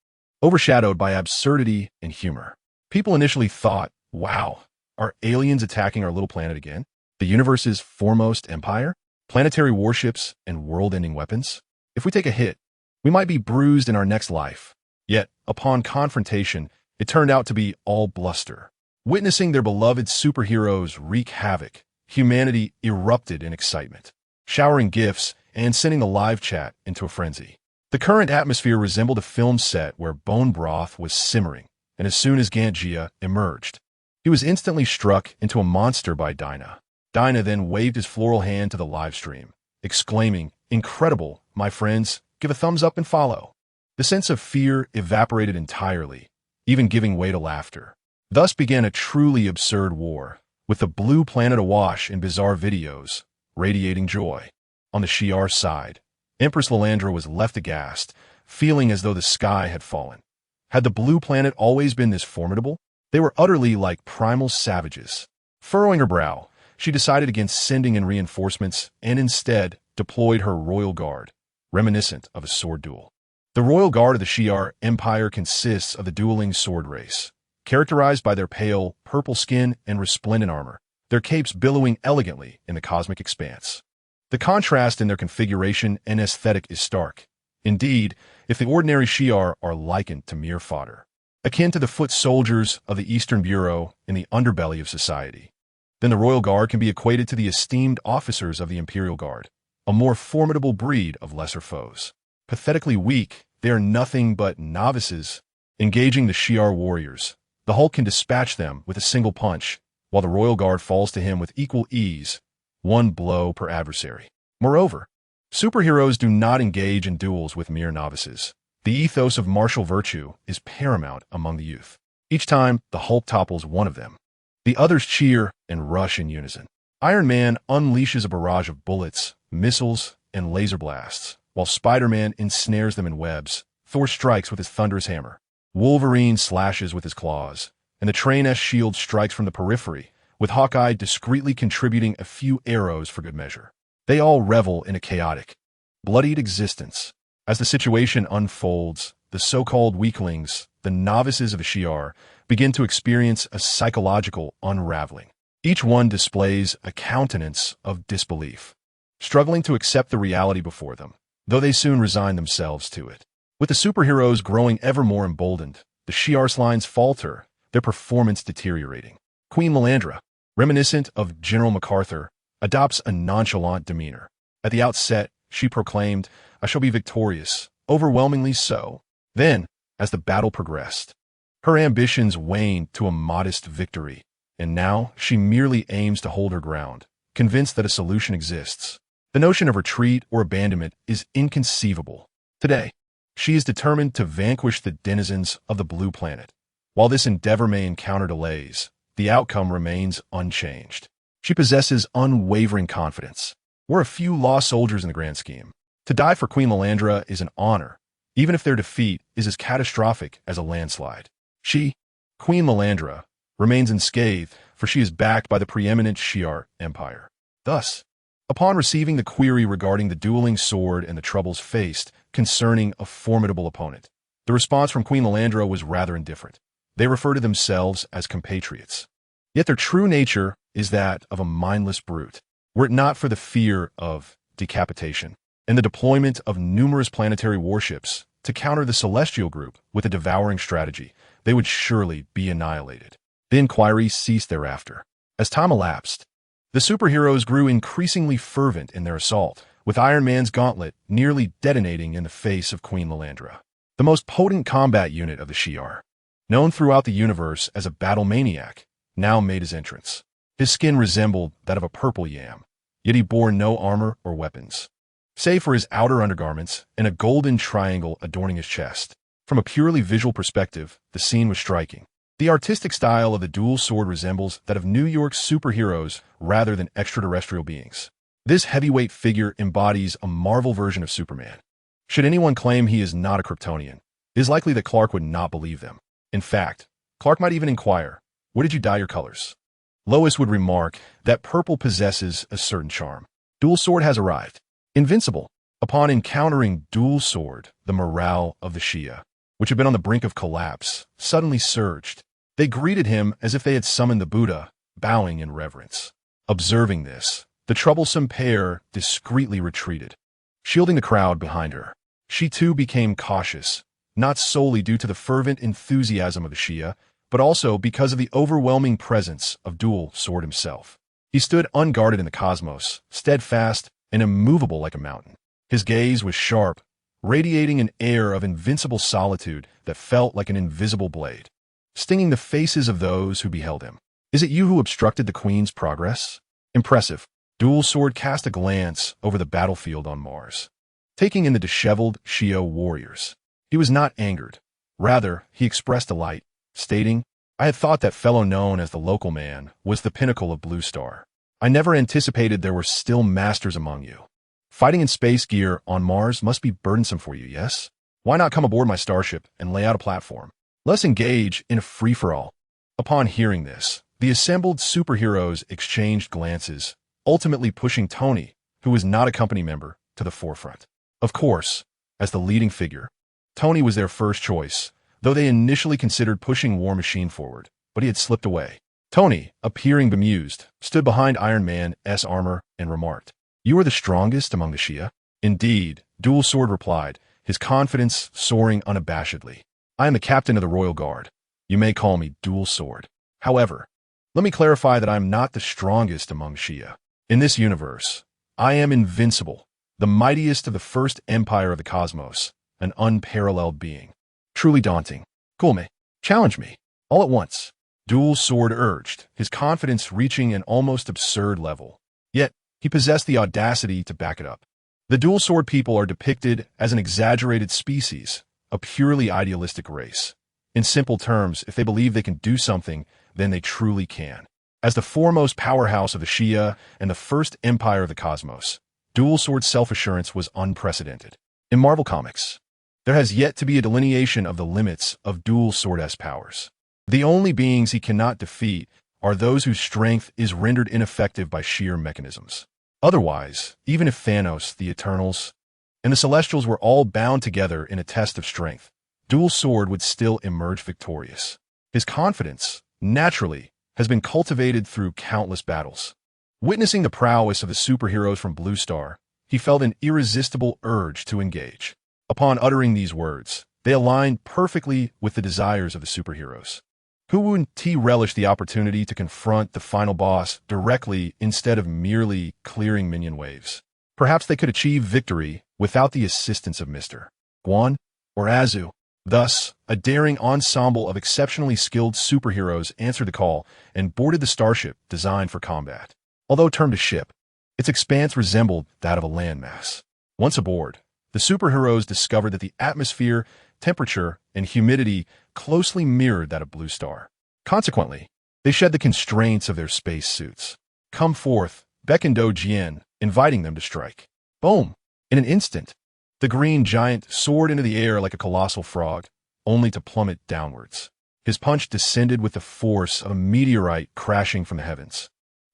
overshadowed by absurdity and humor. People initially thought, wow, are aliens attacking our little planet again? The universe's foremost empire? Planetary warships and world-ending weapons? If we take a hit, we might be bruised in our next life. Yet, upon confrontation, it turned out to be all bluster. Witnessing their beloved superheroes wreak havoc, humanity erupted in excitement, showering gifts and sending the live chat into a frenzy. The current atmosphere resembled a film set where bone broth was simmering, and as soon as Gantgia emerged, he was instantly struck into a monster by Dinah. Dinah then waved his floral hand to the live stream, exclaiming, "Incredible, my friends, give a thumbs up and follow." The sense of fear evaporated entirely, even giving way to laughter. Thus began a truly absurd war, with the blue planet awash in bizarre videos, radiating joy. On the Shi'ar side, Empress Lilandra was left aghast, feeling as though the sky had fallen. Had the blue planet always been this formidable? They were utterly like primal savages. Furrowing her brow, she decided against sending in reinforcements and instead deployed her royal guard, reminiscent of a sword duel. The royal guard of the Shi'ar Empire consists of the dueling sword race, characterized by their pale, purple skin and resplendent armor, their capes billowing elegantly in the cosmic expanse. The contrast in their configuration and aesthetic is stark. Indeed, if the ordinary Shi'ar are likened to mere fodder, akin to the foot soldiers of the Eastern Bureau in the underbelly of society, then the Royal Guard can be equated to the esteemed officers of the Imperial Guard, a more formidable breed of lesser foes. Pathetically weak, they are nothing but novices. Engaging the Shi'ar warriors, the Hulk can dispatch them with a single punch, while the Royal Guard falls to him with equal ease, one blow per adversary. Moreover, superheroes do not engage in duels with mere novices. The ethos of martial virtue is paramount among the youth. Each time the Hulk topples one of them, the others cheer and rush in unison. Iron Man unleashes a barrage of bullets, missiles, and laser blasts, while Spider-Man ensnares them in webs. Thor strikes with his thunderous hammer. Wolverine slashes with his claws, and the Train-S shield strikes from the periphery, with Hawkeye discreetly contributing a few arrows for good measure. They all revel in a chaotic, bloodied existence. As the situation unfolds, the so-called weaklings, the novices of the Shi'ar, begin to experience a psychological unraveling. Each one displays a countenance of disbelief, struggling to accept the reality before them, though they soon resign themselves to it. With the superheroes growing ever more emboldened, the Shi'ar's lines falter, their performance deteriorating. Queen Lilandra, reminiscent of General MacArthur, adopts a nonchalant demeanor. At the outset, she proclaimed, "I shall be victorious, overwhelmingly so." Then, as the battle progressed, her ambitions waned to a modest victory, and now she merely aims to hold her ground, convinced that a solution exists. The notion of retreat or abandonment is inconceivable. Today, she is determined to vanquish the denizens of the Blue Planet. While this endeavor may encounter delays, the outcome remains unchanged. She possesses unwavering confidence. We're a few lost soldiers in the grand scheme. To die for Queen Lilandra is an honor, even if their defeat is as catastrophic as a landslide. She, Queen Lilandra, remains unscathed, for she is backed by the preeminent Shi'ar Empire. Thus, upon receiving the query regarding the dueling sword and the troubles faced concerning a formidable opponent, the response from Queen Lilandra was rather indifferent. They refer to themselves as compatriots. Yet their true nature is that of a mindless brute. Were it not for the fear of decapitation and the deployment of numerous planetary warships to counter the Celestial Group with a devouring strategy, they would surely be annihilated. The inquiry ceased thereafter. As time elapsed, the superheroes grew increasingly fervent in their assault, with Iron Man's gauntlet nearly detonating in the face of Queen Lilandra. The most potent combat unit of the Shi'ar, known throughout the universe as a battle maniac, now made his entrance. His skin resembled that of a purple yam, yet he bore no armor or weapons. save for his outer undergarments and a golden triangle adorning his chest. From a purely visual perspective, the scene was striking. The artistic style of the dual sword resembles that of New York's superheroes rather than extraterrestrial beings. This heavyweight figure embodies a Marvel version of Superman. Should anyone claim he is not a Kryptonian, it is likely that Clark would not believe them. In fact, Clark might even inquire, "Where did you dye your colors?" Lois would remark that purple possesses a certain charm. Dual Sword has arrived. Invincible. Upon encountering Dual Sword, the morale of the Shia, which had been on the brink of collapse, suddenly surged. They greeted him as if they had summoned the Buddha, bowing in reverence. Observing this, the troublesome pair discreetly retreated, shielding the crowd behind her. She too became cautious, not solely due to the fervent enthusiasm of the Shia, but also because of the overwhelming presence of Dual Sword himself. He stood unguarded in the cosmos, steadfast and immovable like a mountain. His gaze was sharp, radiating an air of invincible solitude that felt like an invisible blade, stinging the faces of those who beheld him. "Is it you who obstructed the Queen's progress?" Impressive. Dual Sword cast a glance over the battlefield on Mars, taking in the disheveled Shio warriors. He was not angered. Rather, he expressed delight, stating, "I had thought that fellow known as the local man was the pinnacle of Blue Star. I never anticipated there were still masters among you. Fighting in space gear on Mars must be burdensome for you, yes? Why not come aboard my starship and lay out a platform? Let's engage in a free-for-all." Upon hearing this, the assembled superheroes exchanged glances, ultimately pushing Tony, who was not a company member, to the forefront. Of course, as the leading figure, Tony was their first choice, though they initially considered pushing War Machine forward, but he had slipped away. Tony, appearing bemused, stood behind Iron Man's armor and remarked, "You are the strongest among the Shia?" "Indeed," Dual Sword replied, his confidence soaring unabashedly. "I am the captain of the Royal Guard. You may call me Dual Sword. However, let me clarify that I am not the strongest among Shia. In this universe, I am invincible, the mightiest of the first empire of the cosmos, an unparalleled being. Truly daunting. Cool me. Challenge me. All at once." Dual Sword urged, his confidence reaching an almost absurd level. Yet, he possessed the audacity to back it up. The Dual Sword people are depicted as an exaggerated species, a purely idealistic race. In simple terms, if they believe they can do something, then they truly can. As the foremost powerhouse of the Shia and the first empire of the cosmos, Dual Sword's self-assurance was unprecedented. In Marvel Comics, there has yet to be a delineation of the limits of Dual Sword's powers. The only beings he cannot defeat are those whose strength is rendered ineffective by sheer mechanisms. Otherwise, even if Thanos, the Eternals, and the Celestials were all bound together in a test of strength, Dual Sword would still emerge victorious. His confidence, naturally, has been cultivated through countless battles. Witnessing the prowess of the superheroes from Blue Star, he felt an irresistible urge to engage. Upon uttering these words, they aligned perfectly with the desires of the superheroes. Guan Fuyun relished the opportunity to confront the final boss directly instead of merely clearing minion waves. Perhaps they could achieve victory without the assistance of Mr. Guan or Azu. Thus, a daring ensemble of exceptionally skilled superheroes answered the call and boarded the starship designed for combat. Although termed a ship, its expanse resembled that of a landmass. Once aboard, the superheroes discovered that the atmosphere, temperature, and humidity closely mirrored that of Blue Star. Consequently, they shed the constraints of their space suits. "Come forth," beckoned Do Jian, inviting them to strike. Boom! In an instant, the green giant soared into the air like a colossal frog, only to plummet downwards. His punch descended with the force of a meteorite crashing from the heavens.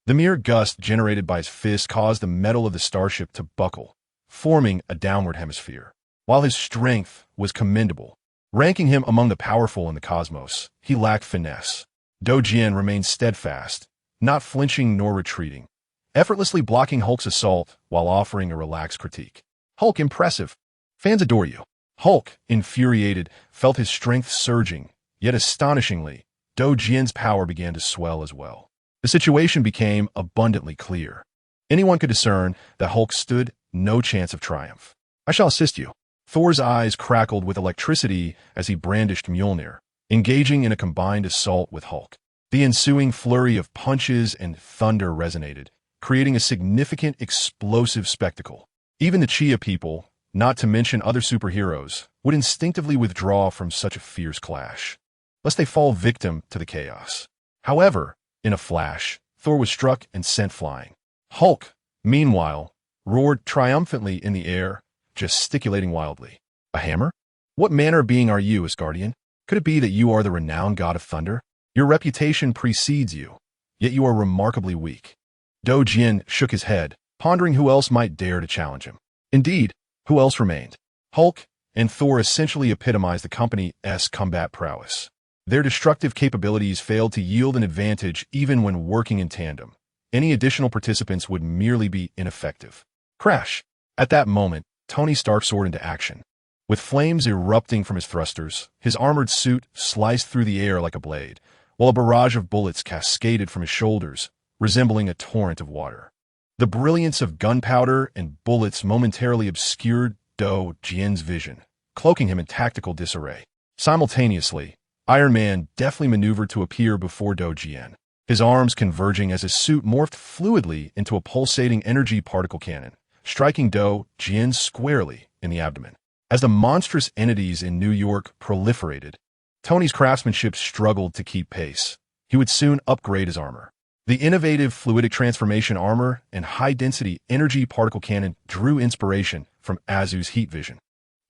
The mere gust generated by his fist caused the metal of the starship to buckle, forming a downward hemisphere. While his strength was commendable, ranking him among the powerful in the cosmos, he lacked finesse. Do Jian remained steadfast, not flinching nor retreating, effortlessly blocking Hulk's assault while offering a relaxed critique. "Hulk, impressive. Fans adore you." Hulk, infuriated, felt his strength surging, yet astonishingly, Do Jian's power began to swell as well. The situation became abundantly clear. Anyone could discern that Hulk stood no chance of triumph. "I shall assist you." Thor's eyes crackled with electricity as he brandished Mjolnir, engaging in a combined assault with Hulk. The ensuing flurry of punches and thunder resonated, creating a significant explosive spectacle. Even the Chia people, not to mention other superheroes, would instinctively withdraw from such a fierce clash, lest they fall victim to the chaos. However, in a flash, Thor was struck and sent flying. Hulk, meanwhile, roared triumphantly in the air, gesticulating wildly. A hammer? What manner of being are you, Asgardian? Could it be that you are the renowned god of thunder? Your reputation precedes you, yet you are remarkably weak. Do Jian shook his head, pondering who else might dare to challenge him. Indeed, who else remained? Hulk and Thor essentially epitomized the company's combat prowess. Their destructive capabilities failed to yield an advantage even when working in tandem. Any additional participants would merely be ineffective. Crash! At that moment, Tony Stark soared into action. With flames erupting from his thrusters, his armored suit sliced through the air like a blade, while a barrage of bullets cascaded from his shoulders, resembling a torrent of water. The brilliance of gunpowder and bullets momentarily obscured Do Jian's vision, cloaking him in tactical disarray. Simultaneously, Iron Man deftly maneuvered to appear before Do Jian, his arms converging as his suit morphed fluidly into a pulsating energy particle cannon, striking Do Jian squarely in the abdomen. As the monstrous entities in New York proliferated, Tony's craftsmanship struggled to keep pace. He would soon upgrade his armor. The innovative fluidic transformation armor and high-density energy particle cannon drew inspiration from Azu's heat vision.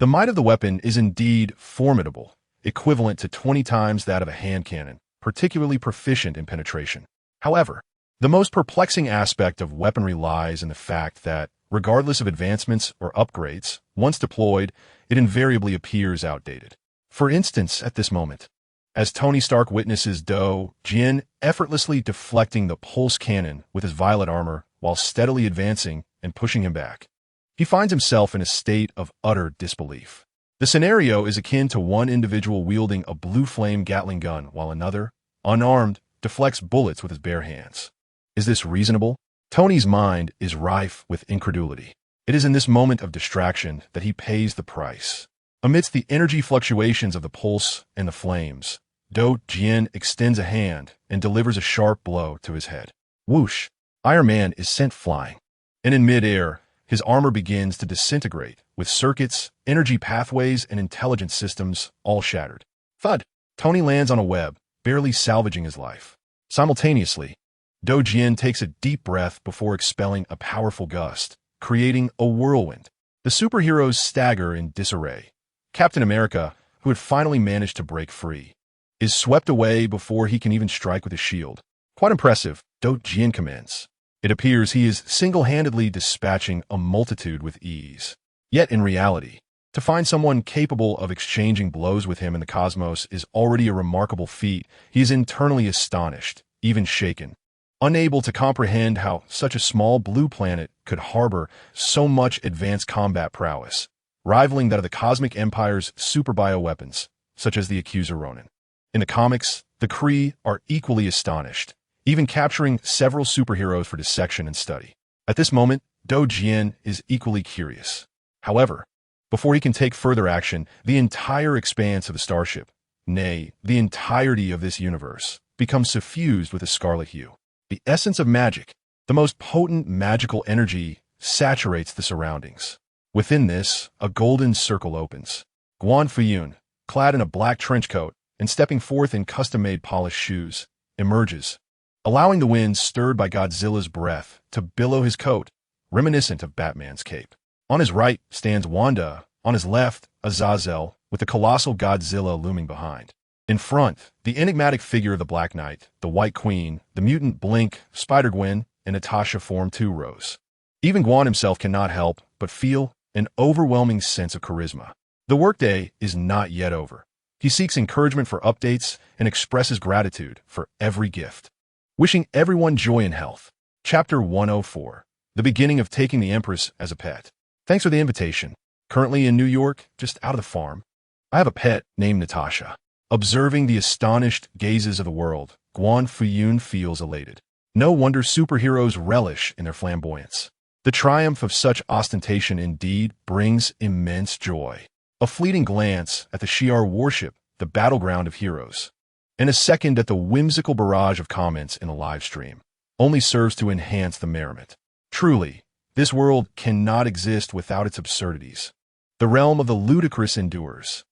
The might of the weapon is indeed formidable, equivalent to 20 times that of a hand cannon, particularly proficient in penetration. However, the most perplexing aspect of weaponry lies in the fact that, regardless of advancements or upgrades, once deployed, it invariably appears outdated. For instance, at this moment, as Tony Stark witnesses Do Jian effortlessly deflecting the pulse cannon with his violet armor while steadily advancing and pushing him back, he finds himself in a state of utter disbelief. The scenario is akin to one individual wielding a blue flame Gatling gun while another, unarmed, deflects bullets with his bare hands. Is this reasonable? Tony's mind is rife with incredulity. It is in this moment of distraction that he pays the price. Amidst the energy fluctuations of the pulse and the flames, Do Jian extends a hand and delivers a sharp blow to his head. Whoosh! Iron Man is sent flying. And in mid-air, his armor begins to disintegrate, with circuits, energy pathways, and intelligence systems all shattered. Thud! Tony lands on a web, barely salvaging his life. Simultaneously, Do Jian takes a deep breath before expelling a powerful gust, creating a whirlwind. The superheroes stagger in disarray. Captain America, who had finally managed to break free, is swept away before he can even strike with his shield. Quite impressive, Do Jian commends. It appears he is single-handedly dispatching a multitude with ease. Yet in reality, to find someone capable of exchanging blows with him in the cosmos is already a remarkable feat. He is internally astonished, even shaken, unable to comprehend how such a small blue planet could harbor so much advanced combat prowess, rivaling that of the Cosmic Empire's super bioweapons, such as the Accuser Ronin. In the comics, the Kree are equally astonished, even capturing several superheroes for dissection and study. At this moment, Do Jian is equally curious. However, before he can take further action, the entire expanse of the starship, nay, the entirety of this universe, becomes suffused with a scarlet hue. The essence of magic, the most potent magical energy, saturates the surroundings. Within this, a golden circle opens. Guan Fuyun, clad in a black trench coat and stepping forth in custom-made polished shoes, emerges, allowing the wind stirred by Godzilla's breath to billow his coat, reminiscent of Batman's cape. On his right stands Wanda, on his left, Azazel, with the colossal Godzilla looming behind. In front, the enigmatic figure of the Black Knight, the White Queen, the mutant Blink, Spider-Gwen, and Natasha form two rows. Even Guan himself cannot help but feel an overwhelming sense of charisma. The workday is not yet over. He seeks encouragement for updates and expresses gratitude for every gift. Wishing everyone joy and health. Chapter 104. The beginning of taking the Empress as a pet. Thanks for the invitation. Currently in New York, just out of the farm. I have a pet named Natasha. Observing the astonished gazes of the world, Guan Fuyun feels elated. No wonder superheroes relish in their flamboyance. The triumph of such ostentation indeed brings immense joy. A fleeting glance at the Shi'ar warship, the battleground of heroes, and a second at the whimsical barrage of comments in a live stream, only serves to enhance the merriment. Truly, This world cannot exist without its absurdities. The realm of the ludicrous endures.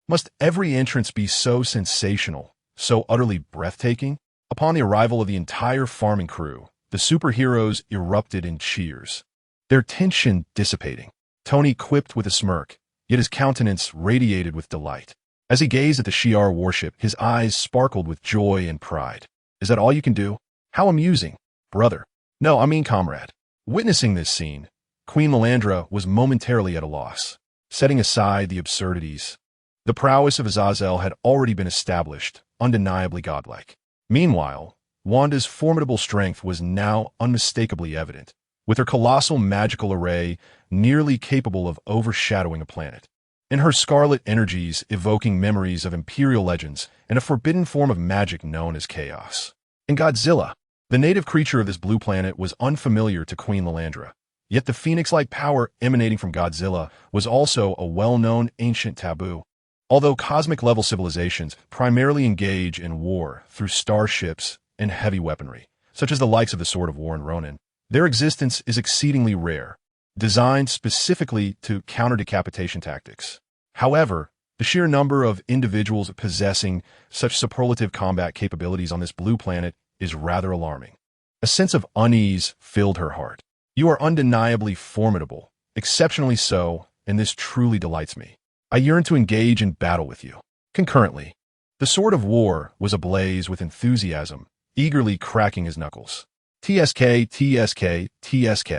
Must every entrance be so sensational, so utterly breathtaking? Upon the arrival of the entire farming crew, the superheroes erupted in cheers, their tension dissipating. Tony quipped with a smirk, yet his countenance radiated with delight. As he gazed at the Shi'ar warship, his eyes sparkled with joy and pride. Is that all you can do? How amusing. Brother. No, I mean comrade. Witnessing this scene, Queen Melandra was momentarily at a loss. Setting aside the absurdities, the prowess of Azazel had already been established, undeniably godlike. Meanwhile, Wanda's formidable strength was now unmistakably evident, with her colossal magical array nearly capable of overshadowing a planet. In her scarlet energies evoking memories of imperial legends and a forbidden form of magic known as chaos. In Godzilla, the native creature of this blue planet was unfamiliar to Queen Melandra, yet the phoenix-like power emanating from Godzilla was also a well-known ancient taboo. Although cosmic-level civilizations primarily engage in war through starships and heavy weaponry, such as the likes of the Sword of War and Ronin, their existence is exceedingly rare, designed specifically to counter decapitation tactics. However, the sheer number of individuals possessing such superlative combat capabilities on this blue planet is rather alarming. A sense of unease filled her heart. You are undeniably formidable, exceptionally so, and this truly delights me. I yearn to engage in battle with you. Concurrently, the Sword of War was ablaze with enthusiasm, eagerly cracking his knuckles. TSK, TSK, TSK.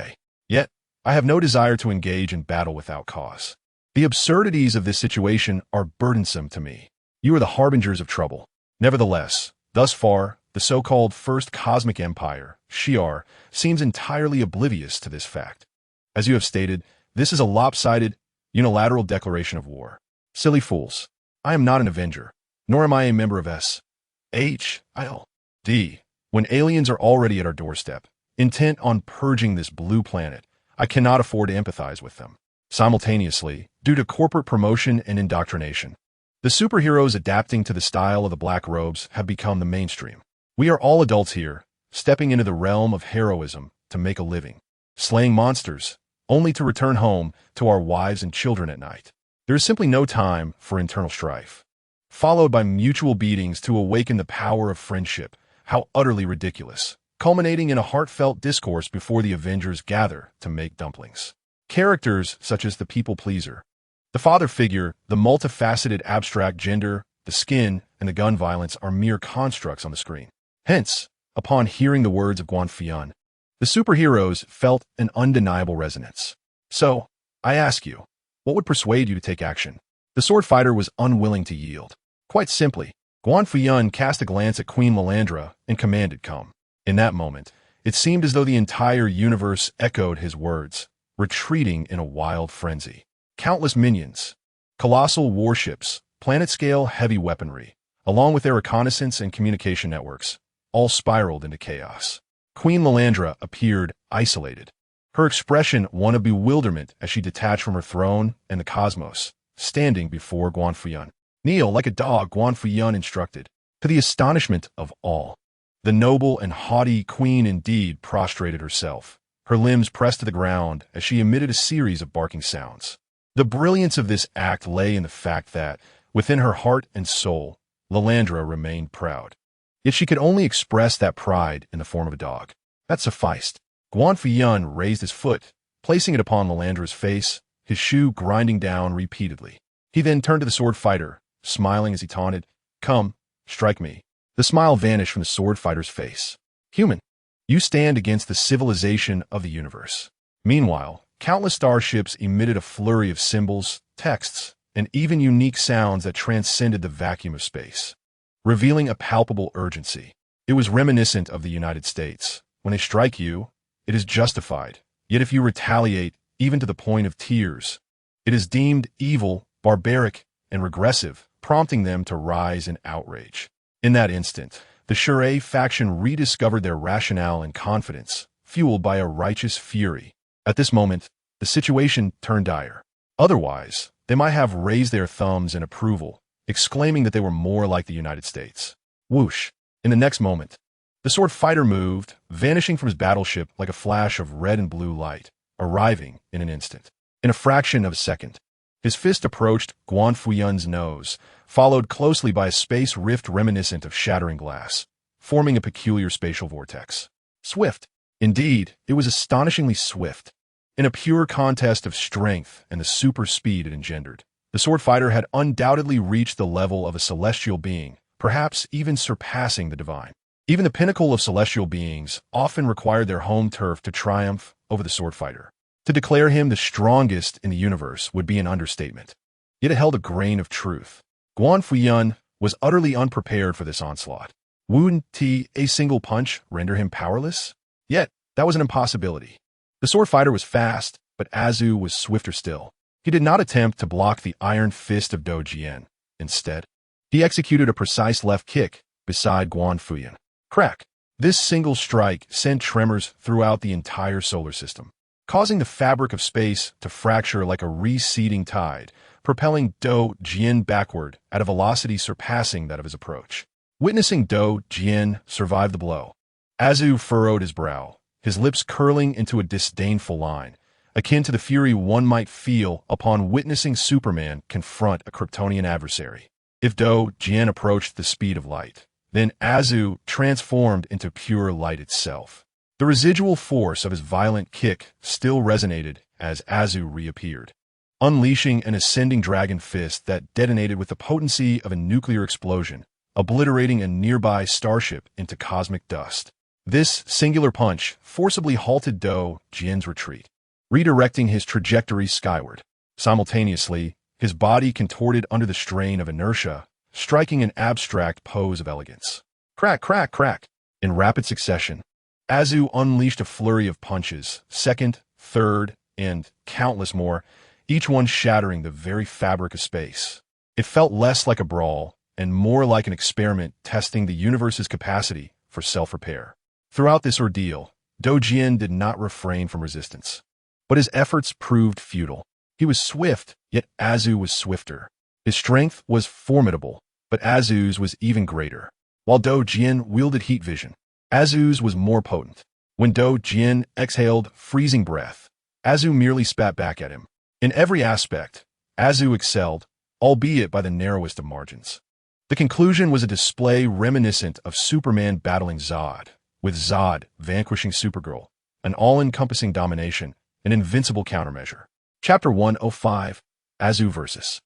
Yet, I have no desire to engage in battle without cause. The absurdities of this situation are burdensome to me. You are the harbingers of trouble. Nevertheless, thus far, the so-called First Cosmic Empire, Shi'ar, seems entirely oblivious to this fact. As you have stated, this is a lopsided, unilateral declaration of war. Silly fools. I am not an Avenger, nor am I a member of S.H.I.L.D. When aliens are already at our doorstep, intent on purging this blue planet, I cannot afford to empathize with them. Simultaneously, due to corporate promotion and indoctrination, the superheroes adapting to the style of the black robes have become the mainstream. We are all adults here, stepping into the realm of heroism to make a living, slaying monsters, only to return home to our wives and children at night. There is simply no time for internal strife, followed by mutual beatings to awaken the power of friendship. How utterly ridiculous, culminating in a heartfelt discourse before the Avengers gather to make dumplings. Characters such as the people-pleaser, the father figure, the multifaceted abstract gender, the skin, and the gun violence are mere constructs on the screen. Hence, upon hearing the words of Guan Fuyun, the superheroes felt an undeniable resonance. So, I ask you, what would persuade you to take action? The sword fighter was unwilling to yield. Quite simply, Guan Fuyun cast a glance at Queen Melandra and commanded come. In that moment, it seemed as though the entire universe echoed his words, retreating in a wild frenzy. Countless minions, colossal warships, planet-scale heavy weaponry, along with their reconnaissance and communication networks, all spiraled into chaos. Queen Melandra appeared isolated, her expression one of bewilderment as she detached from her throne and the cosmos, standing before Guan Fuyun. Kneel like a dog, Guan Fuyun instructed. To the astonishment of all, the noble and haughty queen indeed prostrated herself, her limbs pressed to the ground as she emitted a series of barking sounds. The brilliance of this act lay in the fact that, within her heart and soul, Melandra remained proud. Yet she could only express that pride in the form of a dog. That sufficed. Guan Fuyun raised his foot, placing it upon Melandra's face, his shoe grinding down repeatedly. He then turned to the sword fighter, smiling as he taunted, "Come, strike me." The smile vanished from the sword fighter's face. "Human, you stand against the civilization of the universe." Meanwhile, countless starships emitted a flurry of symbols, texts, and even unique sounds that transcended the vacuum of space, revealing a palpable urgency. It was reminiscent of the United States. When they strike you, it is justified. Yet if you retaliate, even to the point of tears, it is deemed evil, barbaric, and regressive, prompting them to rise in outrage. In that instant, the Shi'ar faction rediscovered their rationale and confidence, fueled by a righteous fury. At this moment, the situation turned dire. Otherwise, they might have raised their thumbs in approval, exclaiming that they were more like the United States. Whoosh! In the next moment, The sword fighter moved, vanishing from his battleship like a flash of red and blue light, arriving in an instant. In a fraction of a second, his fist approached Guan Fuyun's nose, followed closely by a space rift reminiscent of shattering glass, forming a peculiar spatial vortex. Swift. Indeed, it was astonishingly swift. In a pure contest of strength and the super speed it engendered, the sword fighter had undoubtedly reached the level of a celestial being, perhaps even surpassing the divine. Even the pinnacle of celestial beings often required their home turf to triumph over the sword fighter. To declare him the strongest in the universe would be an understatement. Yet it held a grain of truth. Guan Fuyun was utterly unprepared for this onslaught. Wouldn't a single punch render him powerless? Yet, that was an impossibility. The sword fighter was fast, but Azu was swifter still. He did not attempt to block the iron fist of Dou Jian. Instead, he executed a precise left kick beside Guan Fuyun. Crack! This single strike sent tremors throughout the entire solar system, causing the fabric of space to fracture like a receding tide, propelling Dou Jian backward at a velocity surpassing that of his approach. Witnessing Dou Jian survive the blow, Azu furrowed his brow, his lips curling into a disdainful line, akin to the fury one might feel upon witnessing Superman confront a Kryptonian adversary. If Dou Jian approached the speed of light, then Azu transformed into pure light itself. The residual force of his violent kick still resonated as Azu reappeared, unleashing an ascending dragon fist that detonated with the potency of a nuclear explosion, obliterating a nearby starship into cosmic dust. This singular punch forcibly halted Dou Jian's retreat, redirecting his trajectory skyward. Simultaneously, his body contorted under the strain of inertia, striking an abstract pose of elegance. Crack, crack, crack. In rapid succession, Azu unleashed a flurry of punches, second, third, and countless more, each one shattering the very fabric of space. It felt less like a brawl and more like an experiment testing the universe's capacity for self-repair. Throughout this ordeal, Dou Jian did not refrain from resistance, but his efforts proved futile. He was swift, yet Azu was swifter. His strength was formidable, but Azu's was even greater. While Dou Jian wielded heat vision, Azu's was more potent. When Dou Jian exhaled freezing breath, Azu merely spat back at him. In every aspect, Azu excelled, albeit by the narrowest of margins. The conclusion was a display reminiscent of Superman battling Zod, with Zod vanquishing Supergirl, an all-encompassing domination, an invincible countermeasure. Chapter 105, Azu vs.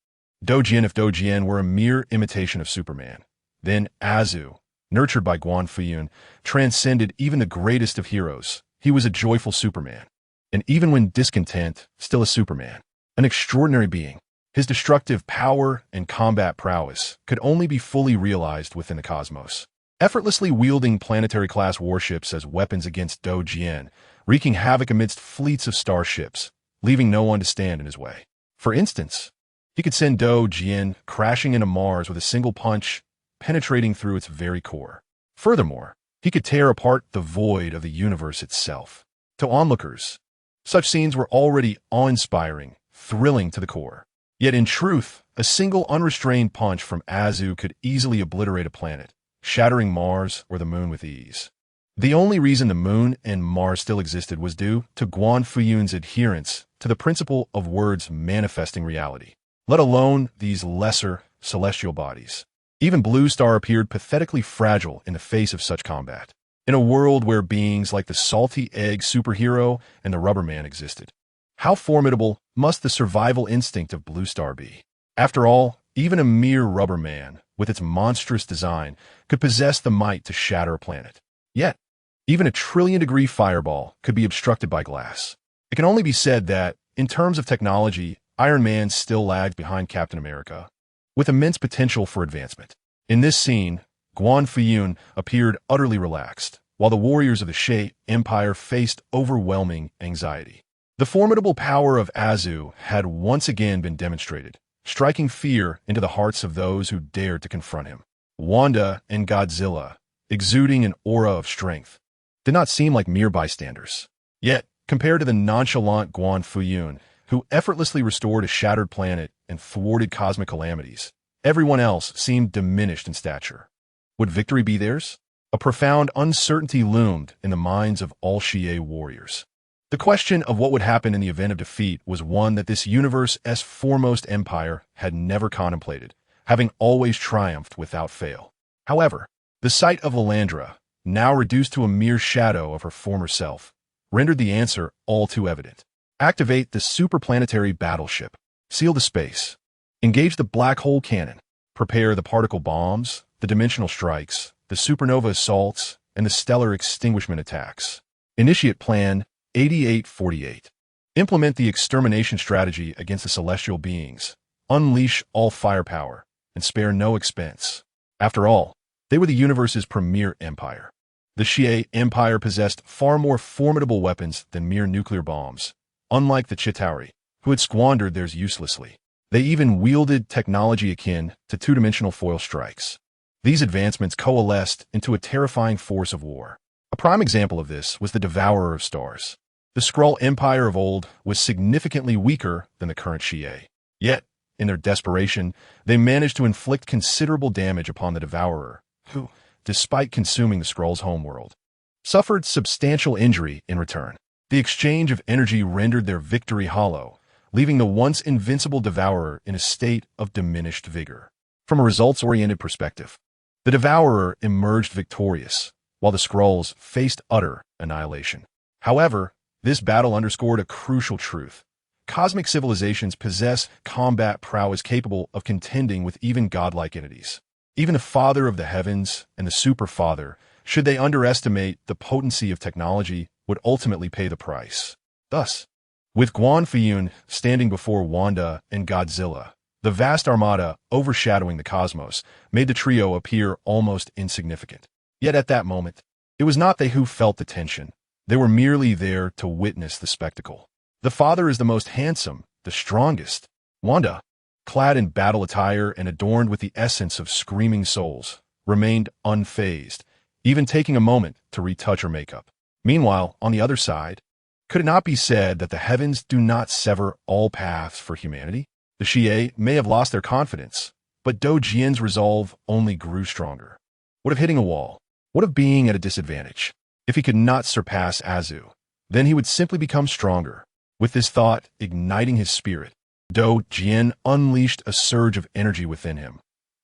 Dou Jian. If Dou Jian were a mere imitation of Superman, then Azu, nurtured by Guan Fuyun, transcended even the greatest of heroes. He was a joyful Superman, and even when discontent, still a Superman, an extraordinary being. His destructive power and combat prowess could only be fully realized within the cosmos. Effortlessly wielding planetary-class warships as weapons against Dou Jian, wreaking havoc amidst fleets of starships, leaving no one to stand in his way. For instance, he could send Dou Jian crashing into Mars with a single punch, penetrating through its very core. Furthermore, he could tear apart the void of the universe itself. To onlookers, such scenes were already awe-inspiring, thrilling to the core. Yet in truth, a single unrestrained punch from Azu could easily obliterate a planet, shattering Mars or the Moon with ease. The only reason the Moon and Mars still existed was due to Guan Fuyun's adherence to the principle of words manifesting reality, let alone these lesser celestial bodies. Even Blue Star appeared pathetically fragile in the face of such combat, in a world where beings like the salty egg superhero and the rubber man existed. How formidable must the survival instinct of Blue Star be? After all, even a mere rubber man, with its monstrous design, could possess the might to shatter a planet. Yet, even a trillion-degree fireball could be obstructed by glass. It can only be said that, in terms of technology, Iron Man still lags behind Captain America, with immense potential for advancement. In this scene, Guan Fuyun appeared utterly relaxed, while the warriors of the Shay Empire faced overwhelming anxiety. The formidable power of Azu had once again been demonstrated, striking fear into the hearts of those who dared to confront him. Wanda and Godzilla, exuding an aura of strength, did not seem like mere bystanders. Yet, compared to the nonchalant Guan Fuyun, who effortlessly restored a shattered planet and thwarted cosmic calamities, everyone else seemed diminished in stature. Would victory be theirs? A profound uncertainty loomed in the minds of all Xie warriors. The question of what would happen in the event of defeat was one that this universe's foremost empire had never contemplated, having always triumphed without fail. However, the sight of Lilandra, now reduced to a mere shadow of her former self, rendered the answer all too evident. Activate the superplanetary battleship. Seal the space. Engage the black hole cannon. Prepare the particle bombs, the dimensional strikes, the supernova assaults, and the stellar extinguishment attacks. Initiate Plan 8848. Implement the extermination strategy against the celestial beings. Unleash all firepower, and spare no expense. After all, they were the universe's premier empire. The Xie Empire possessed far more formidable weapons than mere nuclear bombs, unlike the Chitauri, who had squandered theirs uselessly. They even wielded technology akin to two-dimensional foil strikes. These advancements coalesced into a terrifying force of war. A prime example of this was the Devourer of Stars. The Skrull Empire of old was significantly weaker than the current Xie. Yet, in their desperation, they managed to inflict considerable damage upon the Devourer, who, despite consuming the Skrull's homeworld, suffered substantial injury in return. The exchange of energy rendered their victory hollow, leaving the once invincible Devourer in a state of diminished vigor. From a results-oriented perspective, the Devourer emerged victorious, while the Skrulls faced utter annihilation. However, this battle underscored a crucial truth. Cosmic civilizations possess combat prowess capable of contending with even godlike entities. Even the Father of the Heavens and the Superfather, should they underestimate the potency of technology, would ultimately pay the price. Thus, with Guan Fuyun standing before Wanda and Godzilla, the vast armada overshadowing the cosmos made the trio appear almost insignificant. Yet at that moment, it was not they who felt the tension. They were merely there to witness the spectacle. The father is the most handsome, the strongest. Wanda, clad in battle attire and adorned with the essence of screaming souls, remained unfazed, even taking a moment to retouch her makeup. Meanwhile, on the other side, could it not be said that the heavens do not sever all paths for humanity? The Xie may have lost their confidence, but Do Jian's resolve only grew stronger. What of hitting a wall? What of being at a disadvantage? If he could not surpass Azu, then he would simply become stronger. With this thought igniting his spirit, Do Jian unleashed a surge of energy within him,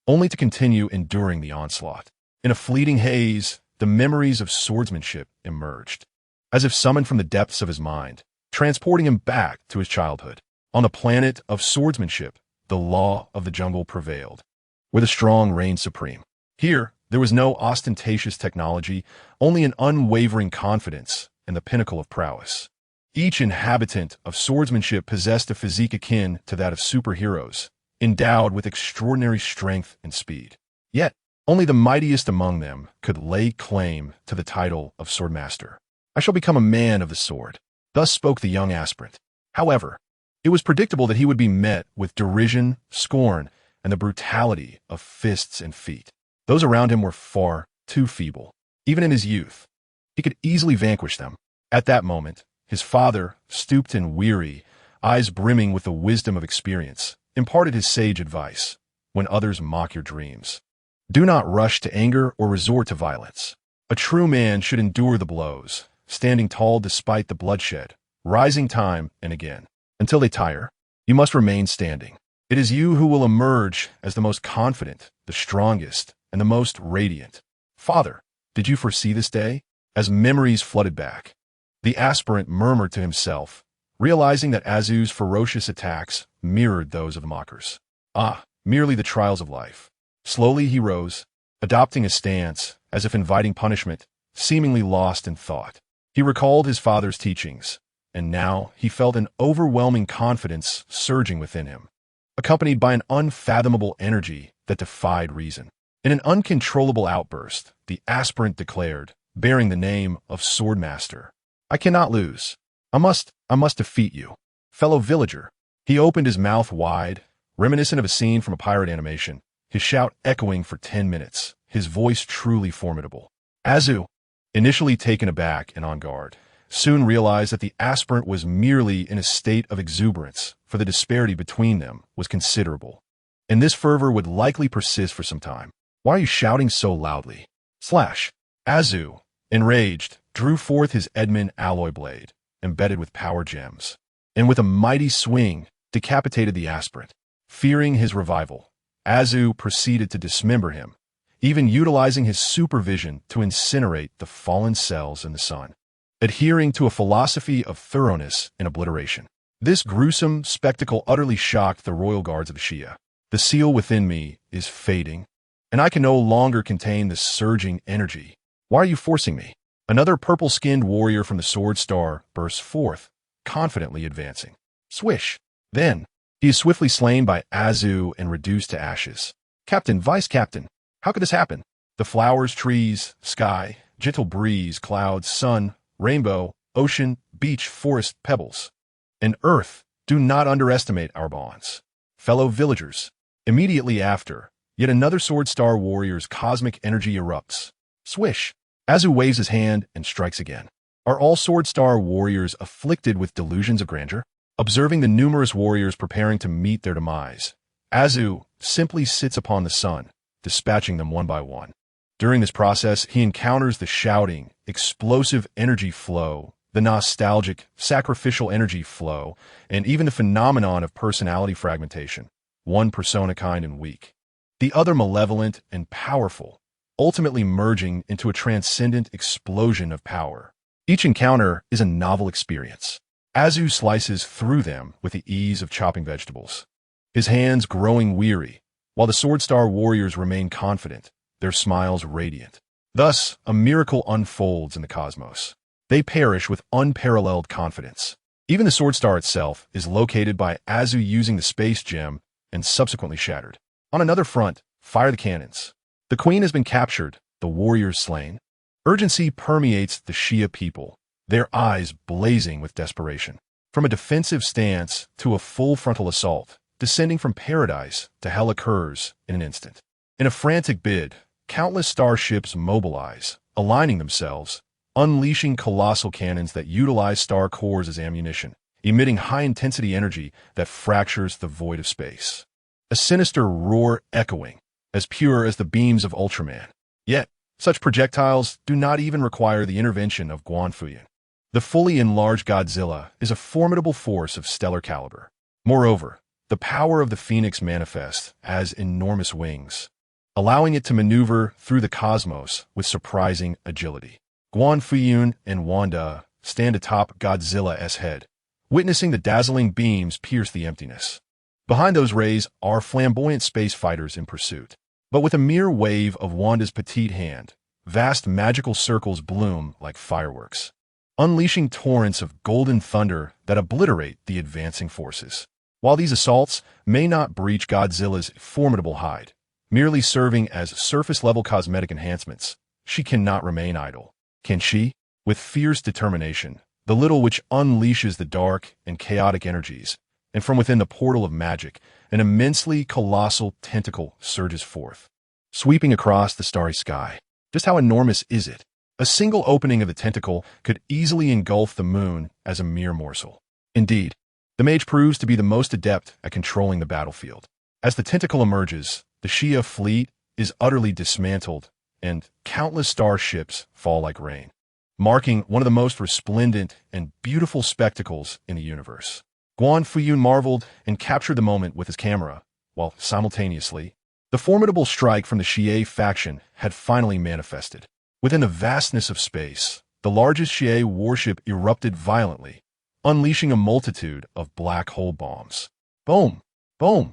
only to continue enduring the onslaught. In a fleeting haze, the memories of swordsmanship emerged, as if summoned from the depths of his mind, transporting him back to his childhood. On the planet of swordsmanship, the law of the jungle prevailed, where the strong reigned supreme. Here, there was no ostentatious technology, only an unwavering confidence and the pinnacle of prowess. Each inhabitant of swordsmanship possessed a physique akin to that of superheroes, endowed with extraordinary strength and speed. Yet, only the mightiest among them could lay claim to the title of swordmaster. I shall become a man of the sword. Thus spoke the young aspirant. However, it was predictable that he would be met with derision, scorn, and the brutality of fists and feet. Those around him were far too feeble. Even in his youth, he could easily vanquish them. At that moment, his father, stooped and weary, eyes brimming with the wisdom of experience, imparted his sage advice. When others mock your dreams, do not rush to anger or resort to violence. A true man should endure the blows, standing tall despite the bloodshed, rising time and again. Until they tire, you must remain standing. It is you who will emerge as the most confident, the strongest, and the most radiant. Father, did you foresee this day? As memories flooded back, the aspirant murmured to himself, realizing that Azu's ferocious attacks mirrored those of the mockers. Merely the trials of life. Slowly he rose, adopting a stance as if inviting punishment, seemingly lost in thought. He recalled his father's teachings, and now he felt an overwhelming confidence surging within him, accompanied by an unfathomable energy that defied reason. In an uncontrollable outburst, the aspirant declared, bearing the name of Swordmaster, I cannot lose. I must defeat you. Fellow villager. He opened his mouth wide, reminiscent of a scene from a pirate animation, his shout echoing for 10 minutes, his voice truly formidable. Azu, initially taken aback and on guard, soon realized that the aspirant was merely in a state of exuberance, for the disparity between them was considerable, and this fervor would likely persist for some time. Why are you shouting so loudly? Azu, enraged, drew forth his Edmund alloy blade, embedded with power gems, and with a mighty swing, decapitated the aspirant. Fearing his revival, Azu proceeded to dismember him, even utilizing his supervision to incinerate the fallen cells in the sun, adhering to a philosophy of thoroughness and obliteration. This gruesome spectacle utterly shocked the royal guards of the Shia. The seal within me is fading, and I can no longer contain the surging energy. Why are you forcing me? Another purple-skinned warrior from the Sword Star bursts forth, confidently advancing. Swish! Then, he is swiftly slain by Azu and reduced to ashes. Captain, Vice Captain, how could this happen? The flowers, trees, sky, gentle breeze, clouds, sun, rainbow, ocean, beach, forest, pebbles, and earth do not underestimate our bonds. Fellow villagers, immediately after, yet another Sword Star warrior's cosmic energy erupts. Swish! Azu waves his hand and strikes again. Are all Sword Star warriors afflicted with delusions of grandeur? Observing the numerous warriors preparing to meet their demise, Azu simply sits upon the sun, dispatching them one by one. During this process, he encounters the shouting, explosive energy flow, the nostalgic, sacrificial energy flow, and even the phenomenon of personality fragmentation, one persona kind and weak, the other malevolent and powerful, ultimately merging into a transcendent explosion of power. Each encounter is a novel experience. Azu slices through them with the ease of chopping vegetables, his hands growing weary, while the Sword Star warriors remain confident, their smiles radiant. Thus, a miracle unfolds in the cosmos. They perish with unparalleled confidence. Even the Sword Star itself is located by Azu using the space gem and subsequently shattered. On another front, fire the cannons. The queen has been captured, the warriors slain. Urgency permeates the Shia people, their eyes blazing with desperation. From a defensive stance to a full frontal assault, descending from paradise to hell occurs in an instant. In a frantic bid, countless starships mobilize, aligning themselves, unleashing colossal cannons that utilize star cores as ammunition, emitting high-intensity energy that fractures the void of space. A sinister roar echoing, as pure as the beams of Ultraman. Yet, such projectiles do not even require the intervention of Guan Fuyun. The fully enlarged Godzilla is a formidable force of stellar caliber. Moreover, the power of the Phoenix manifests as enormous wings, allowing it to maneuver through the cosmos with surprising agility. Guan Fuyun and Wanda stand atop Godzilla's head, witnessing the dazzling beams pierce the emptiness. Behind those rays are flamboyant space fighters in pursuit. But with a mere wave of Wanda's petite hand, vast magical circles bloom like fireworks, unleashing torrents of golden thunder that obliterate the advancing forces. While these assaults may not breach Godzilla's formidable hide, merely serving as surface-level cosmetic enhancements, she cannot remain idle. Can she? With fierce determination, the little witch unleashes the dark and chaotic energies, and from within the portal of magic, an immensely colossal tentacle surges forth, sweeping across the starry sky. Just how enormous is it? A single opening of the tentacle could easily engulf the moon as a mere morsel. Indeed, the mage proves to be the most adept at controlling the battlefield. As the tentacle emerges, the Shia fleet is utterly dismantled, and countless starships fall like rain, marking one of the most resplendent and beautiful spectacles in the universe. Guan Fuyun marveled and captured the moment with his camera, while simultaneously, the formidable strike from the Shia faction had finally manifested. Within the vastness of space, the largest Shia warship erupted violently, unleashing a multitude of black hole bombs. Boom! Boom!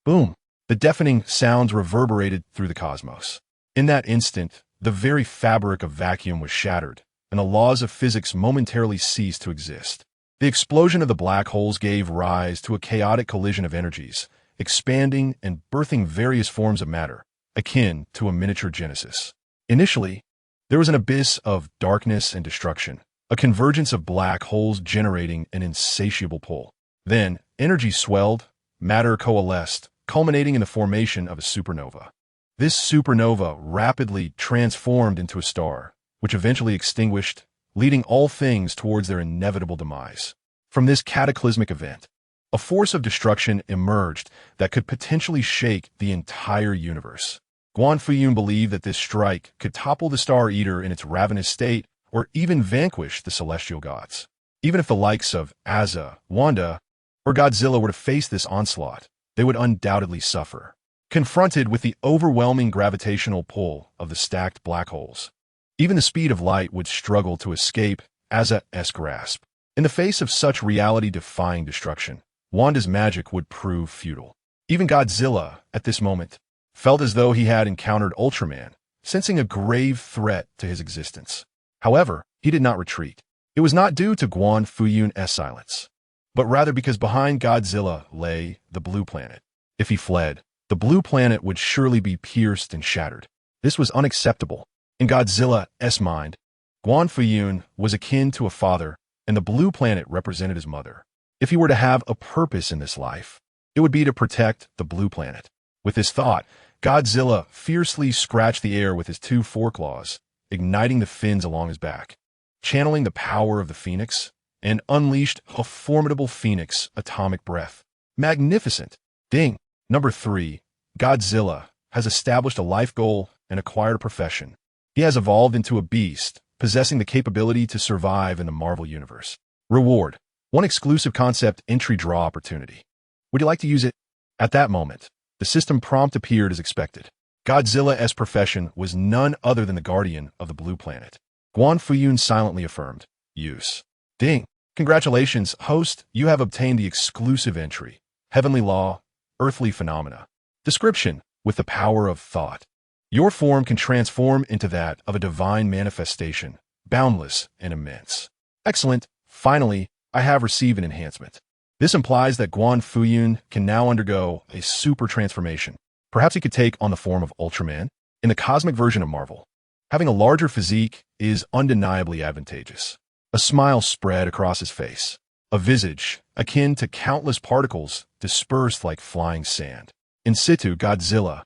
Boom! The deafening sounds reverberated through the cosmos. In that instant, the very fabric of vacuum was shattered, and the laws of physics momentarily ceased to exist. The explosion of the black holes gave rise to a chaotic collision of energies, expanding and birthing various forms of matter, akin to a miniature Genesis. Initially, there was an abyss of darkness and destruction, a convergence of black holes generating an insatiable pull. Then, energy swelled, matter coalesced, culminating in the formation of a supernova. This supernova rapidly transformed into a star, which eventually extinguished, leading all things towards their inevitable demise. From this cataclysmic event, a force of destruction emerged that could potentially shake the entire universe. Guan Fuyun believed that this strike could topple the Star Eater in its ravenous state or even vanquish the celestial gods. Even if the likes of Asa, Wanda, or Godzilla were to face this onslaught, they would undoubtedly suffer, confronted with the overwhelming gravitational pull of the stacked black holes. Even the speed of light would struggle to escape Asa's grasp. In the face of such reality-defying destruction, Wanda's magic would prove futile. Even Godzilla, at this moment, felt as though he had encountered Ultraman, sensing a grave threat to his existence. However, he did not retreat. It was not due to Guan Fuyun's silence, but rather because behind Godzilla lay the Blue Planet. If he fled, the Blue Planet would surely be pierced and shattered. This was unacceptable. In Godzilla's mind, Guan Fuyun was akin to a father, and the Blue Planet represented his mother. If he were to have a purpose in this life, it would be to protect the Blue Planet. With this thought, Godzilla fiercely scratched the air with his two foreclaws, igniting the fins along his back. Channeling the power of the Phoenix, and unleashed a formidable Phoenix atomic breath. Magnificent! Ding! Number 3. Godzilla has established a life goal and acquired a profession. He has evolved into a beast, possessing the capability to survive in the Marvel Universe. Reward: 1 exclusive concept entry draw opportunity. Would you like to use it? At that moment, the system prompt appeared as expected. Godzilla's profession was none other than the guardian of the Blue Planet. Guan Fuyun silently affirmed, use. Ding! Congratulations, host, you have obtained the exclusive entry. Heavenly Law, Earthly Phenomena. Description: with the power of thought, your form can transform into that of a divine manifestation, boundless and immense. Excellent. Finally, I have received an enhancement. This implies that Guan Fuyun can now undergo a super transformation. Perhaps he could take on the form of Ultraman in the cosmic version of Marvel. Having a larger physique is undeniably advantageous. A smile spread across his face, a visage akin to countless particles dispersed like flying sand. In situ, Godzilla,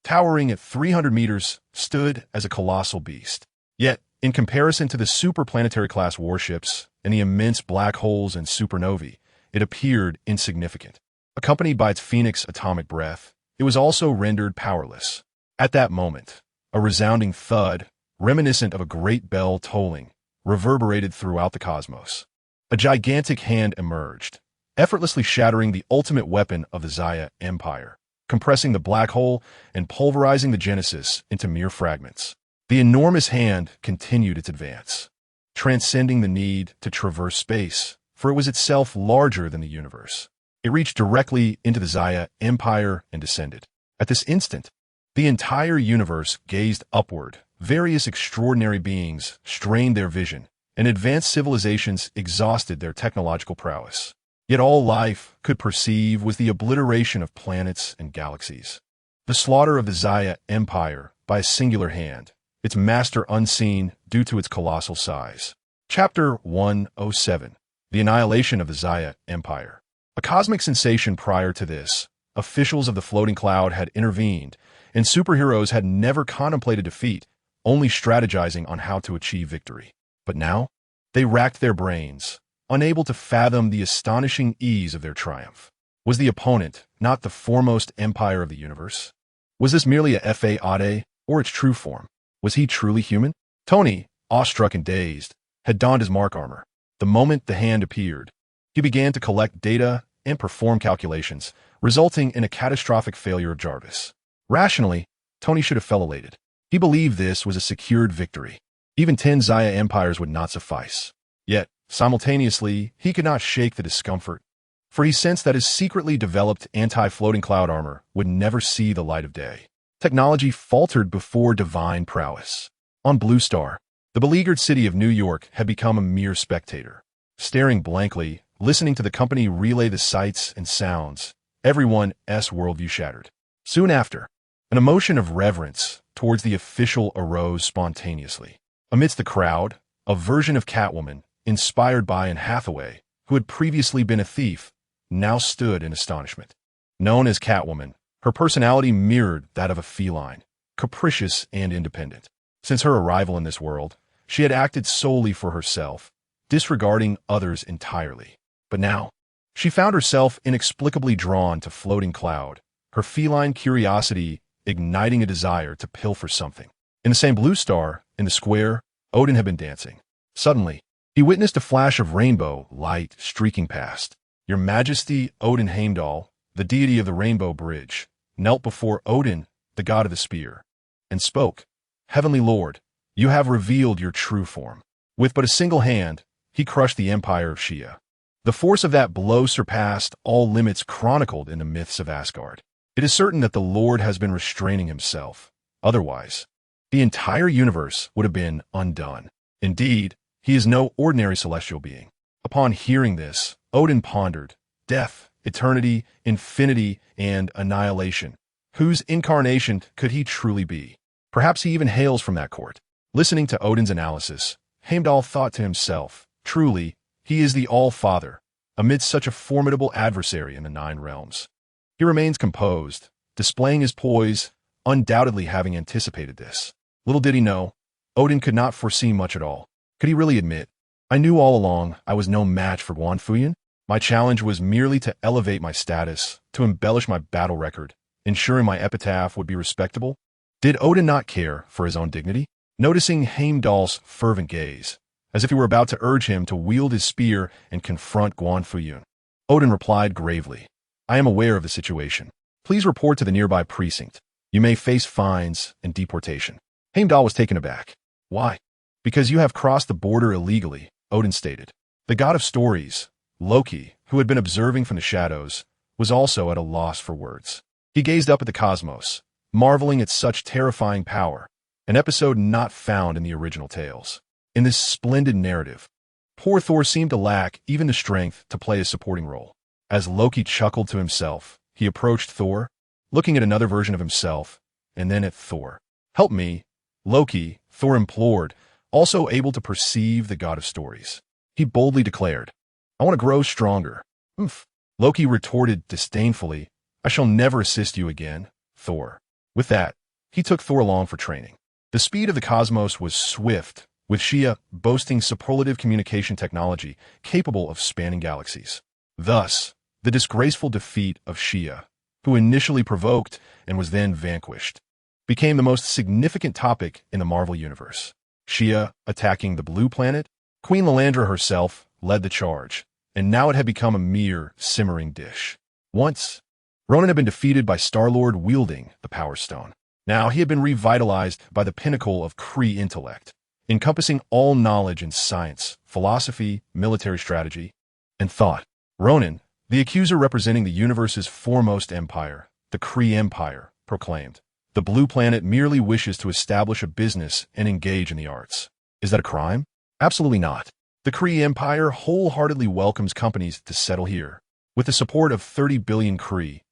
towering at 300 meters, stood as a colossal beast. Yet, in comparison to the superplanetary-class warships and the immense black holes and supernovae, it appeared insignificant. Accompanied by its Phoenix atomic breath, it was also rendered powerless. At that moment, a resounding thud, reminiscent of a great bell tolling, reverberated throughout the cosmos. A gigantic hand emerged, effortlessly shattering the ultimate weapon of the Zaya Empire, compressing the black hole and pulverizing the Genesis into mere fragments. The enormous hand continued its advance, transcending the need to traverse space, for it was itself larger than the universe. It reached directly into the Zaya Empire and descended. At this instant, the entire universe gazed upward. Various extraordinary beings strained their vision, and advanced civilizations exhausted their technological prowess. Yet all life could perceive was the obliteration of planets and galaxies. The slaughter of the Zaya Empire by a singular hand, its master unseen due to its colossal size. Chapter 107. The Annihilation of the Zaya Empire. A cosmic sensation prior to this, officials of the floating cloud had intervened, and superheroes had never contemplated defeat, only strategizing on how to achieve victory. But now, they racked their brains, unable to fathom the astonishing ease of their triumph. Was the opponent not the foremost empire of the universe? Was this merely a fade, or its true form? Was he truly human? Tony, awestruck and dazed, had donned his mark armor. The moment the hand appeared, he began to collect data and perform calculations, resulting in a catastrophic failure of Jarvis. Rationally, Tony should have felt elated. He believed this was a secured victory. Even 10 Zaya empires would not suffice. Yet, simultaneously, he could not shake the discomfort, for he sensed that his secretly developed anti-floating cloud armor would never see the light of day. Technology faltered before divine prowess. On Blue Star, the beleaguered city of New York had become a mere spectator. Staring blankly, listening to the company relay the sights and sounds, everyone's worldview shattered. Soon after, an emotion of reverence towards the official arose spontaneously. Amidst the crowd, a version of Catwoman, inspired by Anne Hathaway, who had previously been a thief, now stood in astonishment. Known as Catwoman, her personality mirrored that of a feline, capricious and independent. Since her arrival in this world, she had acted solely for herself, disregarding others entirely. But now, she found herself inexplicably drawn to Floating Cloud, her feline curiosity igniting a desire to pilfer something. In the same blue star, in the square, Odin had been dancing. Suddenly, he witnessed a flash of rainbow light streaking past. Your Majesty, Odin Heimdall, the deity of the Rainbow Bridge, knelt before Odin, the god of the spear, and spoke, "Heavenly Lord, you have revealed your true form." With but a single hand, he crushed the empire of Shia. The force of that blow surpassed all limits chronicled in the myths of Asgard. It is certain that the Lord has been restraining himself. Otherwise, the entire universe would have been undone. Indeed, he is no ordinary celestial being. Upon hearing this, Odin pondered, death, eternity, infinity, and annihilation. Whose incarnation could he truly be? Perhaps he even hails from that court. Listening to Odin's analysis, Heimdall thought to himself, truly, he is the All-Father, amidst such a formidable adversary in the 9 realms. He remains composed, displaying his poise, undoubtedly having anticipated this. Little did he know, Odin could not foresee much at all. Could he really admit, "I knew all along I was no match for Guan Fuyun? My challenge was merely to elevate my status, to embellish my battle record, ensuring my epitaph would be respectable"? Did Odin not care for his own dignity? Noticing Heimdall's fervent gaze, as if he were about to urge him to wield his spear and confront Guan Fuyun, Odin replied gravely, "I am aware of the situation. Please report to the nearby precinct. You may face fines and deportation." Heimdall was taken aback. "Why?" "Because you have crossed the border illegally," Odin stated. The god of stories, Loki, who had been observing from the shadows, was also at a loss for words. He gazed up at the cosmos, marveling at such terrifying power, an episode not found in the original tales. In this splendid narrative, poor Thor seemed to lack even the strength to play a supporting role. As Loki chuckled to himself, he approached Thor, looking at another version of himself, and then at Thor. "Help me, Loki," Thor implored, also able to perceive the god of stories. He boldly declared, "I want to grow stronger." "Oomph." Loki retorted disdainfully, "I shall never assist you again, Thor." With that, he took Thor along for training. The speed of the cosmos was swift, with Shia boasting superlative communication technology capable of spanning galaxies. Thus, the disgraceful defeat of Shia, who initially provoked and was then vanquished, became the most significant topic in the Marvel Universe. Shia attacking the blue planet, Queen Lilandra herself led the charge, and now it had become a mere simmering dish. Once, Ronan had been defeated by Star-Lord wielding the Power Stone. Now he had been revitalized by the pinnacle of Kree intellect, encompassing all knowledge in science, philosophy, military strategy, and thought. Ronan, the accuser representing the universe's foremost empire, the Kree Empire, proclaimed, "The blue planet merely wishes to establish a business and engage in the arts." Is that a crime? Absolutely not. The Kree Empire wholeheartedly welcomes companies to settle here. With the support of 30 billion Kree,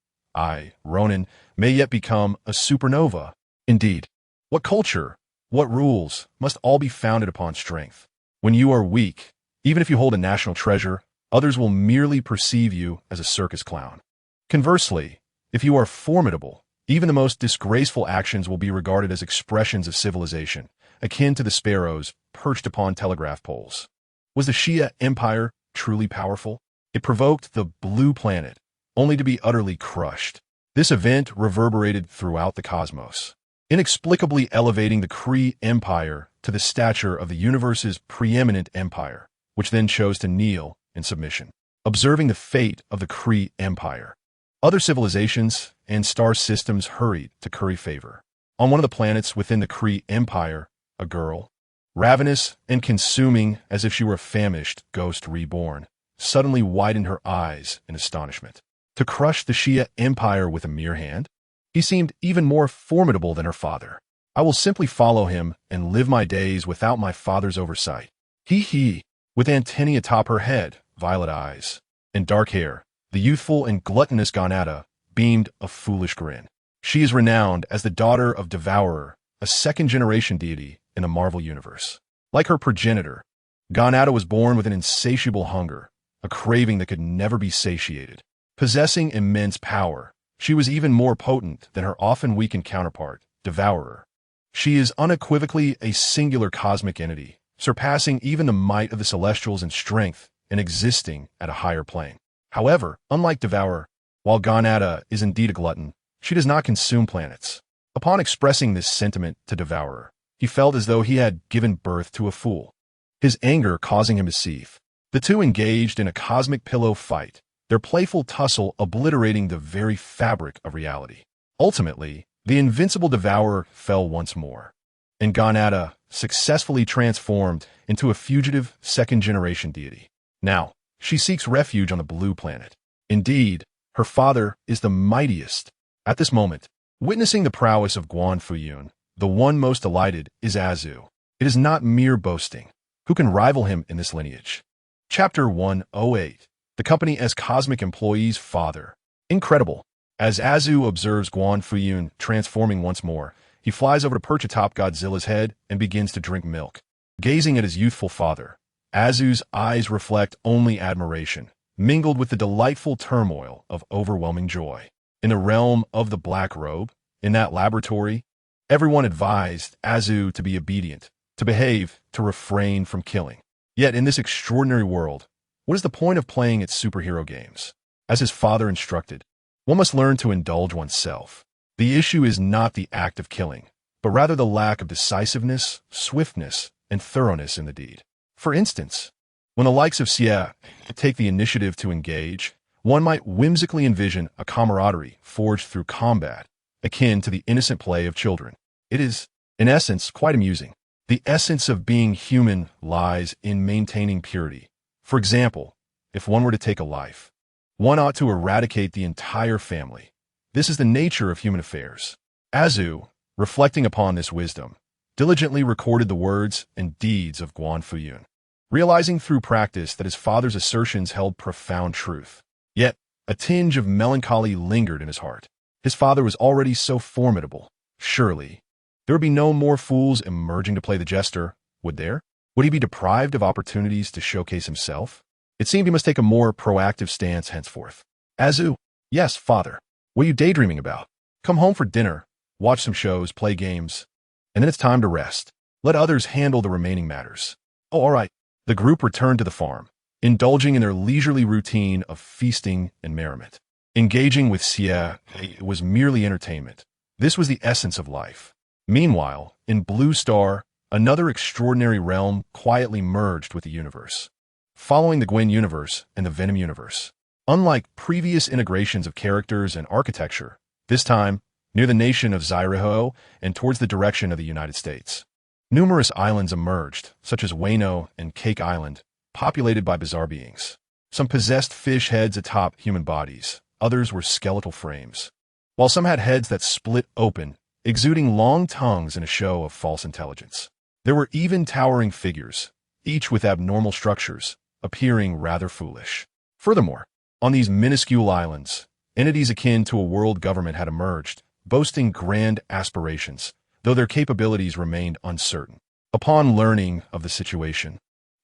Ronan, may yet become a supernova. Indeed, what culture, what rules, must all be founded upon strength. When you are weak, even if you hold a national treasure, others will merely perceive you as a circus clown. Conversely, if you are formidable, even the most disgraceful actions will be regarded as expressions of civilization, akin to the sparrows perched upon telegraph poles. Was the Shia Empire truly powerful? It provoked the blue planet, only to be utterly crushed. This event reverberated throughout the cosmos, inexplicably elevating the Kree Empire to the stature of the universe's preeminent empire, which then chose to kneel in submission. Observing the fate of the Kree Empire, other civilizations and star systems hurried to curry favor. On one of the planets within the Kree Empire, a girl, ravenous and consuming as if she were a famished ghost reborn, suddenly widened her eyes in astonishment. To crush the Shia Empire with a mere hand? He seemed even more formidable than her father. "I will simply follow him and live my days without my father's oversight." He, with antennae atop her head, violet eyes, and dark hair, the youthful and gluttonous Ganata beamed a foolish grin. She is renowned as the daughter of Devourer, a second-generation deity in the Marvel Universe. Like her progenitor, Ganata was born with an insatiable hunger, a craving that could never be satiated. Possessing immense power, she was even more potent than her often weakened counterpart, Devourer. She is unequivocally a singular cosmic entity, surpassing even the might of the Celestials in strength and existing at a higher plane. However, unlike Devourer, while Ganata is indeed a glutton, she does not consume planets. Upon expressing this sentiment to Devourer, he felt as though he had given birth to a fool, his anger causing him to seethe. The two engaged in a cosmic pillow fight, their playful tussle obliterating the very fabric of reality. Ultimately, the invincible Devourer fell once more, and Ganada successfully transformed into a fugitive second-generation deity. Now, she seeks refuge on the blue planet. Indeed, her father is the mightiest. At this moment, witnessing the prowess of Guan Fuyun, the one most delighted is Azu. It is not mere boasting. Who can rival him in this lineage? Chapter 108. The company as cosmic employee's father. Incredible. As Azu observes Guan Fuyun transforming once more, he flies over to perch atop Godzilla's head and begins to drink milk. Gazing at his youthful father, Azu's eyes reflect only admiration, mingled with the delightful turmoil of overwhelming joy. In the realm of the Black Robe, in that laboratory, everyone advised Azu to be obedient, to behave, to refrain from killing. Yet in this extraordinary world, what is the point of playing its superhero games? As his father instructed, one must learn to indulge oneself. The issue is not the act of killing, but rather the lack of decisiveness, swiftness, and thoroughness in the deed. For instance, when the likes of Xie take the initiative to engage, one might whimsically envision a camaraderie forged through combat, akin to the innocent play of children. It is, in essence, quite amusing. The essence of being human lies in maintaining purity. For example, if one were to take a life, one ought to eradicate the entire family. This is the nature of human affairs. Azu, reflecting upon this wisdom, diligently recorded the words and deeds of Guan Fuyun, realizing through practice that his father's assertions held profound truth. Yet, a tinge of melancholy lingered in his heart. His father was already so formidable. Surely, there would be no more fools emerging to play the jester, would there? Would he be deprived of opportunities to showcase himself? It seemed he must take a more proactive stance henceforth. Azu, yes, father. What are you daydreaming about? Come home for dinner, watch some shows, play games, and then it's time to rest. Let others handle the remaining matters. Oh, all right. The group returned to the farm, indulging in their leisurely routine of feasting and merriment. Engaging with Xie was merely entertainment. This was the essence of life. Meanwhile, in Blue Star, another extraordinary realm quietly merged with the universe, following the Gwen universe and the Venom universe. Unlike previous integrations of characters and architecture, this time near the nation of Zyriho and towards the direction of the United States. Numerous islands emerged, such as Wano and Cake Island, populated by bizarre beings. Some possessed fish heads atop human bodies, others were skeletal frames, while some had heads that split open, exuding long tongues in a show of false intelligence. There were even towering figures, each with abnormal structures, appearing rather foolish. Furthermore, on these minuscule islands, entities akin to a world government had emerged, boasting grand aspirations, though their capabilities remained uncertain. Upon learning of the situation,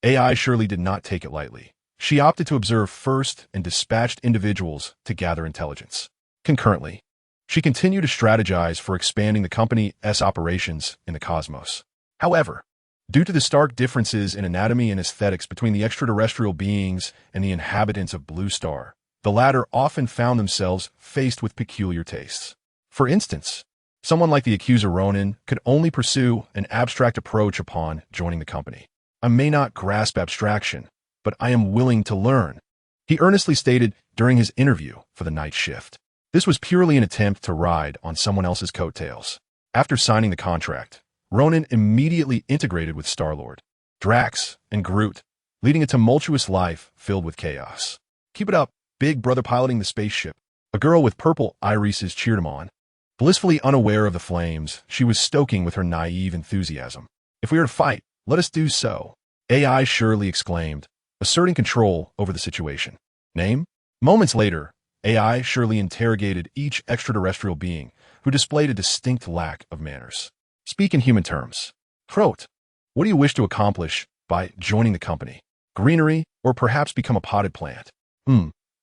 AI surely did not take it lightly. She opted to observe first and dispatched individuals to gather intelligence. Concurrently, she continued to strategize for expanding the company's operations in the cosmos. However, due to the stark differences in anatomy and aesthetics between the extraterrestrial beings and the inhabitants of Blue Star, the latter often found themselves faced with peculiar tastes. For instance, someone like the accuser Ronin could only pursue an abstract approach upon joining the company. I may not grasp abstraction, but I am willing to learn, he earnestly stated during his interview for the night shift. This was purely an attempt to ride on someone else's coattails. After signing the contract, Ronin immediately integrated with Star-Lord, Drax, and Groot, leading a tumultuous life filled with chaos. Keep it up, big brother piloting the spaceship. A girl with purple irises cheered him on. Blissfully unaware of the flames, she was stoking with her naive enthusiasm. If we are to fight, let us do so, AI surely exclaimed, asserting control over the situation. Name? Moments later, AI surely interrogated each extraterrestrial being, who displayed a distinct lack of manners. Speak in human terms. Crot, what do you wish to accomplish by joining the company? Greenery, or perhaps become a potted plant?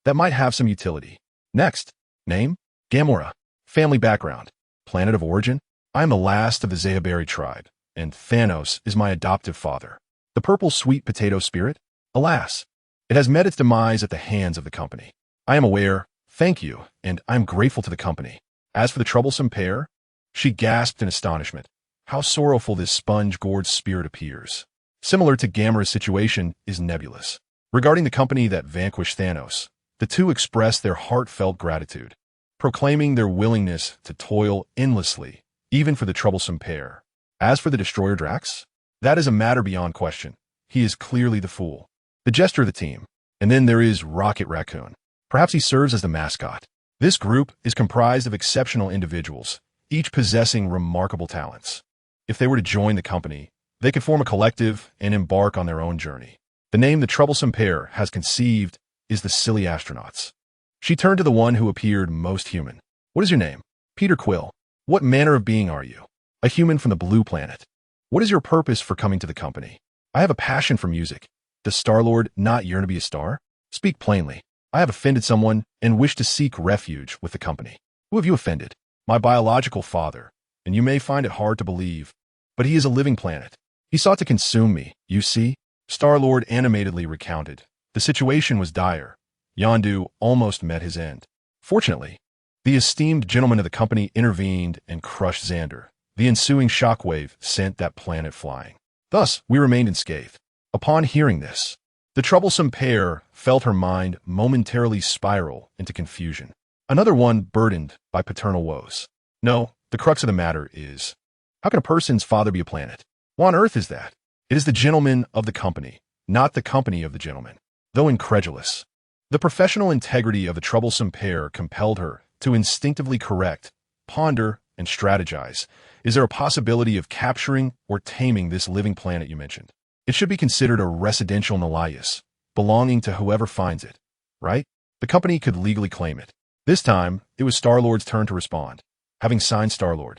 That might have some utility. Next. Name? Gamora. Family background. Planet of origin? I am the last of the Zahaberi tribe, and Thanos is my adoptive father. The purple sweet potato spirit? Alas, it has met its demise at the hands of the company. I am aware, thank you, and I am grateful to the company. As for the troublesome pair, She gasped in astonishment. How sorrowful this sponge-gored spirit appears. Similar to Gamera's situation is Nebula's. Regarding the company that vanquished Thanos, the two expressed their heartfelt gratitude, proclaiming their willingness to toil endlessly, even for the troublesome pair. As for the destroyer Drax, that is a matter beyond question. He is clearly the fool, the jester of the team. And then there is Rocket Raccoon. Perhaps he serves as the mascot. This group is comprised of exceptional individuals, each possessing remarkable talents. If they were to join the company, they could form a collective and embark on their own journey. The name the troublesome pair has conceived is the Silly Astronauts. She turned to the one who appeared most human. What is your name? Peter Quill. What manner of being are you? A human from the blue planet. What is your purpose for coming to the company? I have a passion for music. Does Star-Lord not yearn to be a star? Speak plainly. I have offended someone and wish to seek refuge with the company. Who have you offended? My biological father, and you may find it hard to believe, but he is a living planet. He sought to consume me, you see? Star-Lord animatedly recounted. The situation was dire. Yondu almost met his end. Fortunately, the esteemed gentleman of the company intervened and crushed Xander. The ensuing shockwave sent that planet flying. Thus, we remained unscathed. Upon hearing this, the troublesome pair felt her mind momentarily spiral into confusion. Another one burdened by paternal woes. No, the crux of the matter is, how can a person's father be a planet? What on earth is that? It is the gentleman of the company, not the company of the gentleman. Though incredulous, the professional integrity of the troublesome pair compelled her to instinctively correct, ponder, and strategize. Is there a possibility of capturing or taming this living planet you mentioned? It should be considered a residential Nalias, belonging to whoever finds it, right? The company could legally claim it. This time, it was Star-Lord's turn to respond, having signed Star-Lord,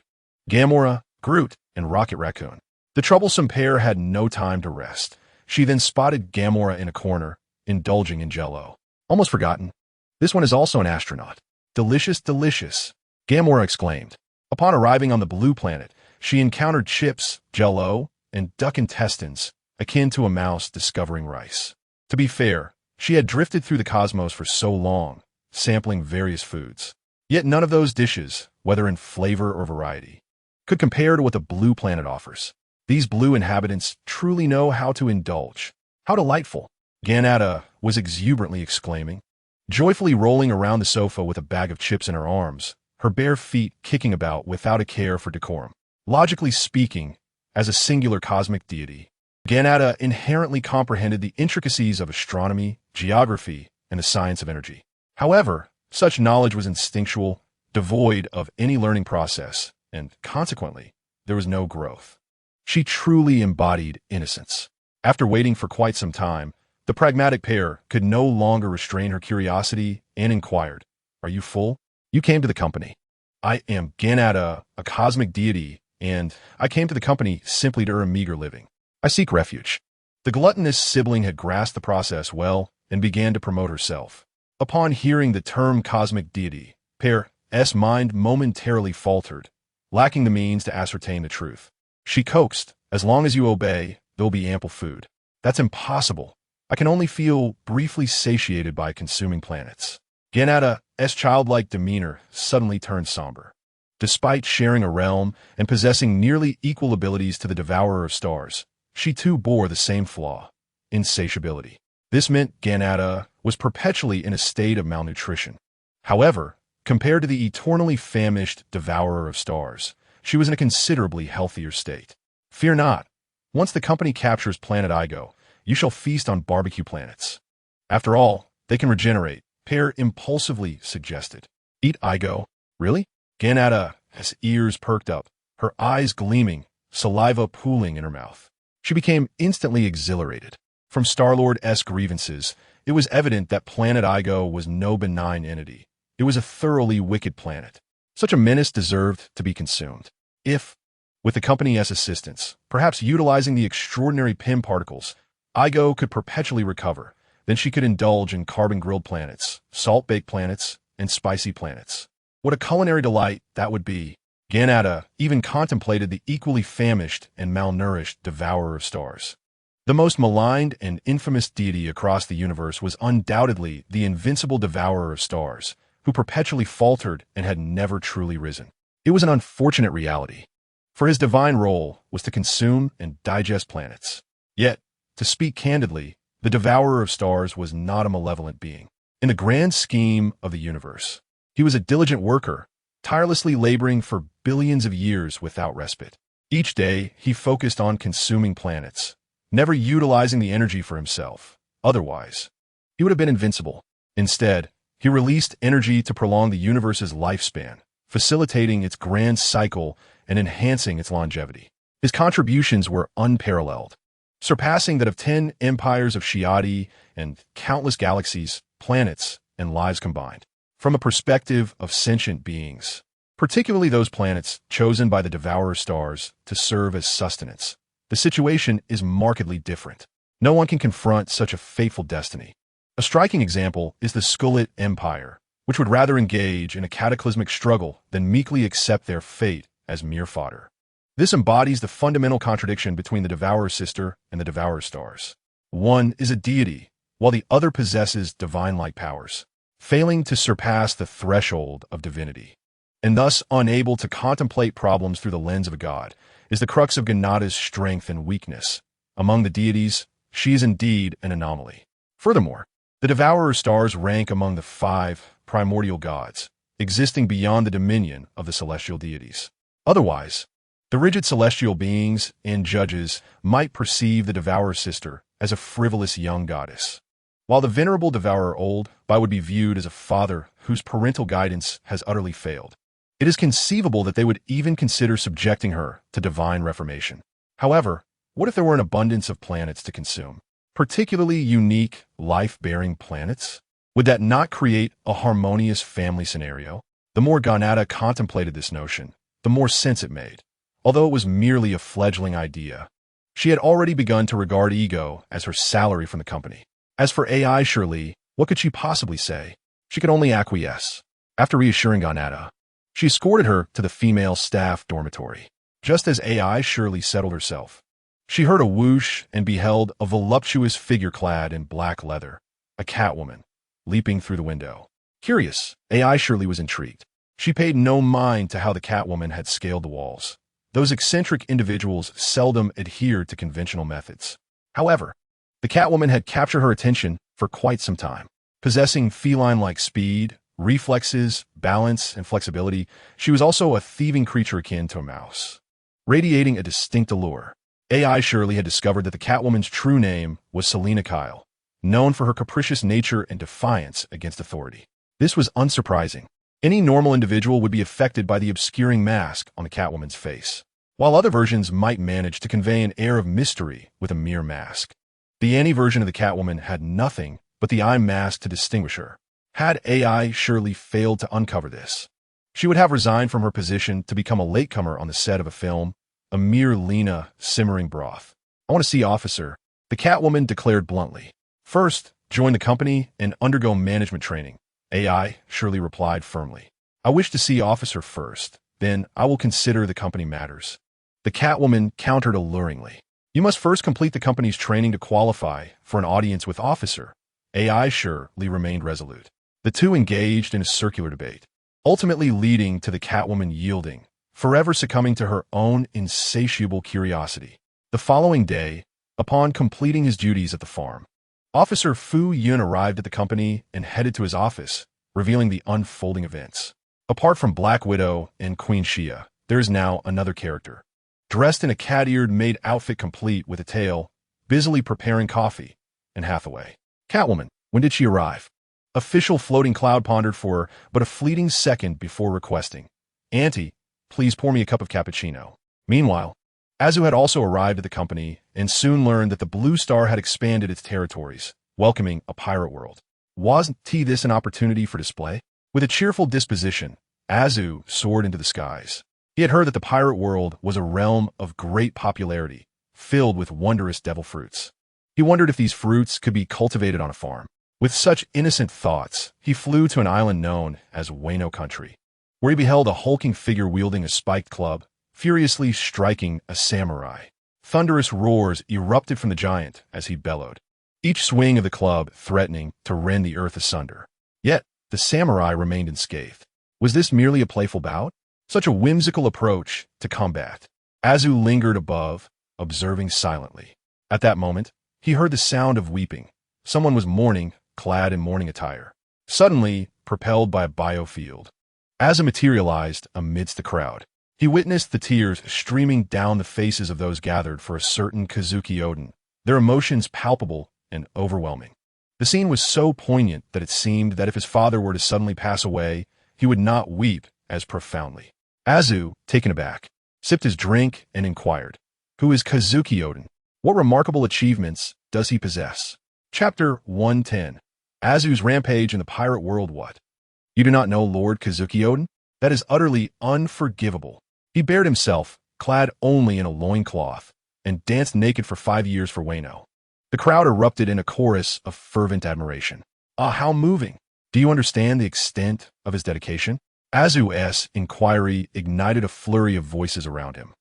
Gamora, Groot, and Rocket Raccoon. The troublesome pair had no time to rest. She then spotted Gamora in a corner, indulging in Jell-O. Almost forgotten. This one is also an astronaut. Delicious, delicious, Gamora exclaimed. Upon arriving on the blue planet, she encountered chips, Jell-O, and duck intestines, akin to a mouse discovering rice. To be fair, she had drifted through the cosmos for so long, sampling various foods. Yet none of those dishes, whether in flavor or variety, could compare to what the blue planet offers. These blue inhabitants truly know how to indulge. How delightful! Ganata was exuberantly exclaiming, joyfully rolling around the sofa with a bag of chips in her arms, her bare feet kicking about without a care for decorum. Logically speaking, as a singular cosmic deity, Ganata inherently comprehended the intricacies of astronomy, geography, and the science of energy. However, such knowledge was instinctual, devoid of any learning process, and consequently, there was no growth. She truly embodied innocence. After waiting for quite some time, the pragmatic pair could no longer restrain her curiosity and inquired, "Are you full? You came to the company." "I am Ganata, a cosmic deity, and I came to the company simply to earn a meager living. I seek refuge." The gluttonous sibling had grasped the process well and began to promote herself. Upon hearing the term cosmic deity, Pair's mind momentarily faltered, lacking the means to ascertain the truth. She coaxed, "As long as you obey, there'll be ample food." "That's impossible. I can only feel briefly satiated by consuming planets." Ganata's childlike demeanor suddenly turned somber. Despite sharing a realm and possessing nearly equal abilities to the Devourer of Stars, she too bore the same flaw, insatiability. This meant Ganata was perpetually in a state of malnutrition. However, compared to the eternally famished Devourer of Stars, she was in a considerably healthier state. "Fear not. Once the company captures Planet Igo, you shall feast on barbecue planets. After all, they can regenerate," Pear impulsively suggested. "Eat Igo? Really?" Ganata's ears perked up, her eyes gleaming, saliva pooling in her mouth. She became instantly exhilarated. From Star-Lord's grievances, it was evident that Planet Igo was no benign entity. It was a thoroughly wicked planet. Such a menace deserved to be consumed. If, with the company's assistance, perhaps utilizing the extraordinary PIM particles, Igo could perpetually recover, then she could indulge in carbon-grilled planets, salt-baked planets, and spicy planets. What a culinary delight that would be! Ganata even contemplated the equally famished and malnourished Devourer of Stars. The most maligned and infamous deity across the universe was undoubtedly the invincible Devourer of Stars, who perpetually faltered and had never truly risen. It was an unfortunate reality, for his divine role was to consume and digest planets. Yet, to speak candidly, the Devourer of Stars was not a malevolent being. In the grand scheme of the universe, he was a diligent worker, tirelessly laboring for billions of years without respite. Each day, he focused on consuming planets, never utilizing the energy for himself. Otherwise, he would have been invincible. Instead, he released energy to prolong the universe's lifespan, facilitating its grand cycle and enhancing its longevity. His contributions were unparalleled, surpassing that of 10 empires of Shiati and countless galaxies, planets, and lives combined. From a perspective of sentient beings, particularly those planets chosen by the Devourer stars to serve as sustenance, the situation is markedly different. No one can confront such a fateful destiny. A striking example is the Skullet Empire, which would rather engage in a cataclysmic struggle than meekly accept their fate as mere fodder. This embodies the fundamental contradiction between the Devourer Sister and the Devourer Stars. One is a deity, while the other possesses divine-like powers, failing to surpass the threshold of divinity, and thus unable to contemplate problems through the lens of a god, is the crux of Ganada's strength and weakness. Among the deities, she is indeed an anomaly. Furthermore, the Devourer Stars rank among the 5 primordial gods, existing beyond the dominion of the celestial deities. Otherwise, the rigid celestial beings and judges might perceive the Devourer Sister as a frivolous young goddess, while the venerable Devourer Old would be viewed as a father whose parental guidance has utterly failed. It is conceivable that they would even consider subjecting her to divine reformation. However, what if there were an abundance of planets to consume, particularly unique, life-bearing planets? Would that not create a harmonious family scenario? The more Ganada contemplated this notion, the more sense it made. Although it was merely a fledgling idea, she had already begun to regard ego as her salary from the company. As for AI Shirley, what could she possibly say? She could only acquiesce. After reassuring Ganada, she escorted her to the female staff dormitory. Just as AI Shirley settled herself, she heard a whoosh and beheld a voluptuous figure clad in black leather, a Catwoman, leaping through the window. Curious, AI Shirley was intrigued. She paid no mind to how the Catwoman had scaled the walls. Those eccentric individuals seldom adhered to conventional methods. However, the Catwoman had captured her attention for quite some time. Possessing feline-like speed, reflexes, balance, and flexibility, she was also a thieving creature akin to a mouse, radiating a distinct allure. AI Shirley had discovered that the Catwoman's true name was Selena Kyle, known for her capricious nature and defiance against authority. This was unsurprising. Any normal individual would be affected by the obscuring mask on the Catwoman's face, while other versions might manage to convey an air of mystery with a mere mask. The Annie version of the Catwoman had nothing but the eye mask to distinguish her. Had AI Shirley failed to uncover this, she would have resigned from her position to become a latecomer on the set of a film, a mere Lena simmering broth. "I want to see Officer," the Catwoman declared bluntly. "First, join the company and undergo management training," AI Shirley replied firmly. "I wish to see Officer first, then I will consider the company matters." The Catwoman countered alluringly. "You must first complete the company's training to qualify for an audience with Officer." AI Shirley remained resolute. The two engaged in a circular debate, ultimately leading to the Catwoman yielding, forever succumbing to her own insatiable curiosity. The following day, upon completing his duties at the farm, Officer Fu Yun arrived at the company and headed to his office, revealing the unfolding events. Apart from Black Widow and Queen Shia, there is now another character, dressed in a cat-eared maid outfit complete with a tail, busily preparing coffee, and Hathaway. "Catwoman, when did she arrive?" Official Floating Cloud pondered for but a fleeting second before requesting, "Auntie, please pour me a cup of cappuccino." Meanwhile, Azu had also arrived at the company and soon learned that the Blue Star had expanded its territories, welcoming a pirate world. Wasn't this an opportunity for display? With a cheerful disposition, Azu soared into the skies. He had heard that the pirate world was a realm of great popularity, filled with wondrous devil fruits. He wondered if these fruits could be cultivated on a farm. With such innocent thoughts, he flew to an island known as Wano Country, where he beheld a hulking figure wielding a spiked club, furiously striking a samurai. Thunderous roars erupted from the giant as he bellowed, each swing of the club threatening to rend the earth asunder. Yet, the samurai remained unscathed. Was this merely a playful bout? Such a whimsical approach to combat. Azu lingered above, observing silently. At that moment, he heard the sound of weeping. Someone was mourning, clad in mourning attire. Suddenly, propelled by a biofield, Azu materialized amidst the crowd. He witnessed the tears streaming down the faces of those gathered for a certain Kazuki Odin, their emotions palpable and overwhelming. The scene was so poignant that it seemed that if his father were to suddenly pass away, he would not weep as profoundly. Azu, taken aback, sipped his drink and inquired, "Who is Kazuki Odin? What remarkable achievements does he possess?" Chapter 110. Azu's Rampage in the Pirate World. What? You do not know Lord Kazuki Odin? That is utterly unforgivable. He bared himself, clad only in a loincloth, and danced naked for 5 years for Wano. The crowd erupted in a chorus of fervent admiration. Ah, how moving! Do you understand the extent of his dedication? Azu's inquiry ignited a flurry of voices around him.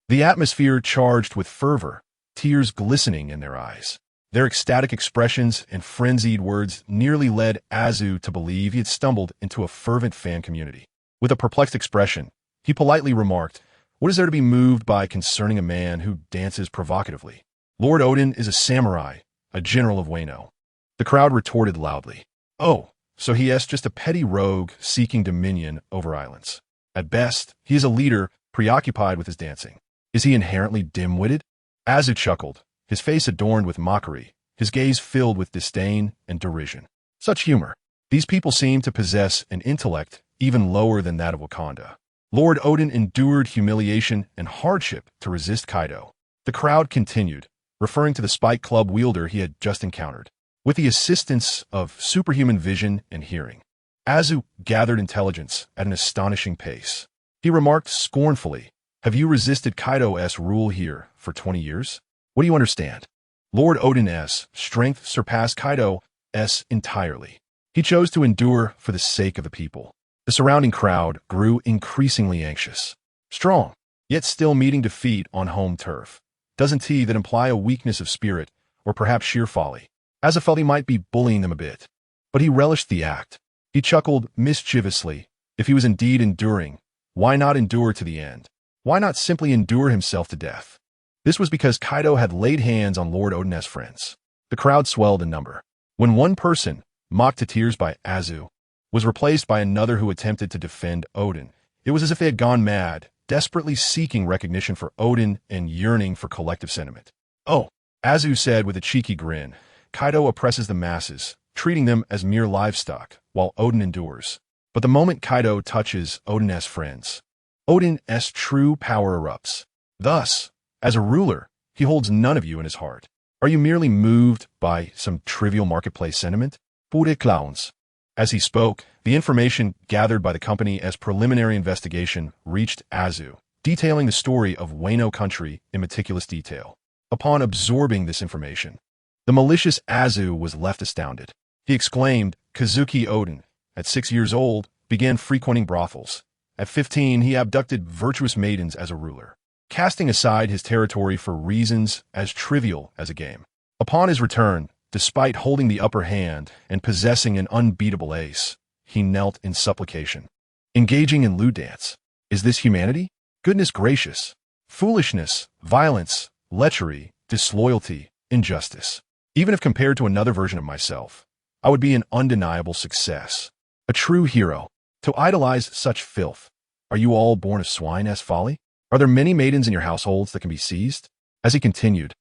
The atmosphere charged with fervor, tears glistening in their eyes. Their ecstatic expressions and frenzied words nearly led Azu to believe he had stumbled into a fervent fan community. With a perplexed expression, he politely remarked, "What is there to be moved by concerning a man who dances provocatively? Lord Odin is a samurai, a general of Wano." The crowd retorted loudly. "Oh, so he is just a petty rogue seeking dominion over islands. At best, he is a leader preoccupied with his dancing. Is he inherently dim-witted?" Azu chuckled, his face adorned with mockery, his gaze filled with disdain and derision. Such humor. These people seem to possess an intellect even lower than that of Wakanda. Lord Odin endured humiliation and hardship to resist Kaido. The crowd continued, referring to the Spike Club wielder he had just encountered. With the assistance of superhuman vision and hearing, Azu gathered intelligence at an astonishing pace. He remarked scornfully, "Have you resisted Kaido's rule here for 20 years? What do you understand? Lord Odin's strength surpassed Kaido's entirely. He chose to endure for the sake of the people." The surrounding crowd grew increasingly anxious. Strong, yet still meeting defeat on home turf. Doesn't he that imply a weakness of spirit, or perhaps sheer folly? Azu felt he might be bullying them a bit, but he relished the act. He chuckled mischievously. If he was indeed enduring, why not endure to the end? Why not simply endure himself to death? This was because Kaido had laid hands on Lord Odin's friends. The crowd swelled in number. When one person, mocked to tears by Azu, was replaced by another who attempted to defend Odin, it was as if they had gone mad, desperately seeking recognition for Odin and yearning for collective sentiment. "Oh," Azu said with a cheeky grin, "Kaido oppresses the masses, treating them as mere livestock, while Odin endures. But the moment Kaido touches Odin's friends, Odin's true power erupts. Thus, as a ruler, he holds none of you in his heart. Are you merely moved by some trivial marketplace sentiment? Pure clowns." As he spoke, the information gathered by the company as preliminary investigation reached Azu, detailing the story of Wano country in meticulous detail. Upon absorbing this information, the malicious Azu was left astounded. He exclaimed, "Kazuki Odin, at 6 years old, began frequenting brothels. At 15, he abducted virtuous maidens as a ruler, casting aside his territory for reasons as trivial as a game. Upon his return, despite holding the upper hand and possessing an unbeatable ace, he knelt in supplication. Engaging in lewd dance. Is this humanity? Goodness gracious. Foolishness, violence, lechery, disloyalty, injustice. Even if compared to another version of myself, I would be an undeniable success. A true hero. To idolize such filth. Are you all born of swine-s folly? Are there many maidens in your households that can be seized?" As he continued,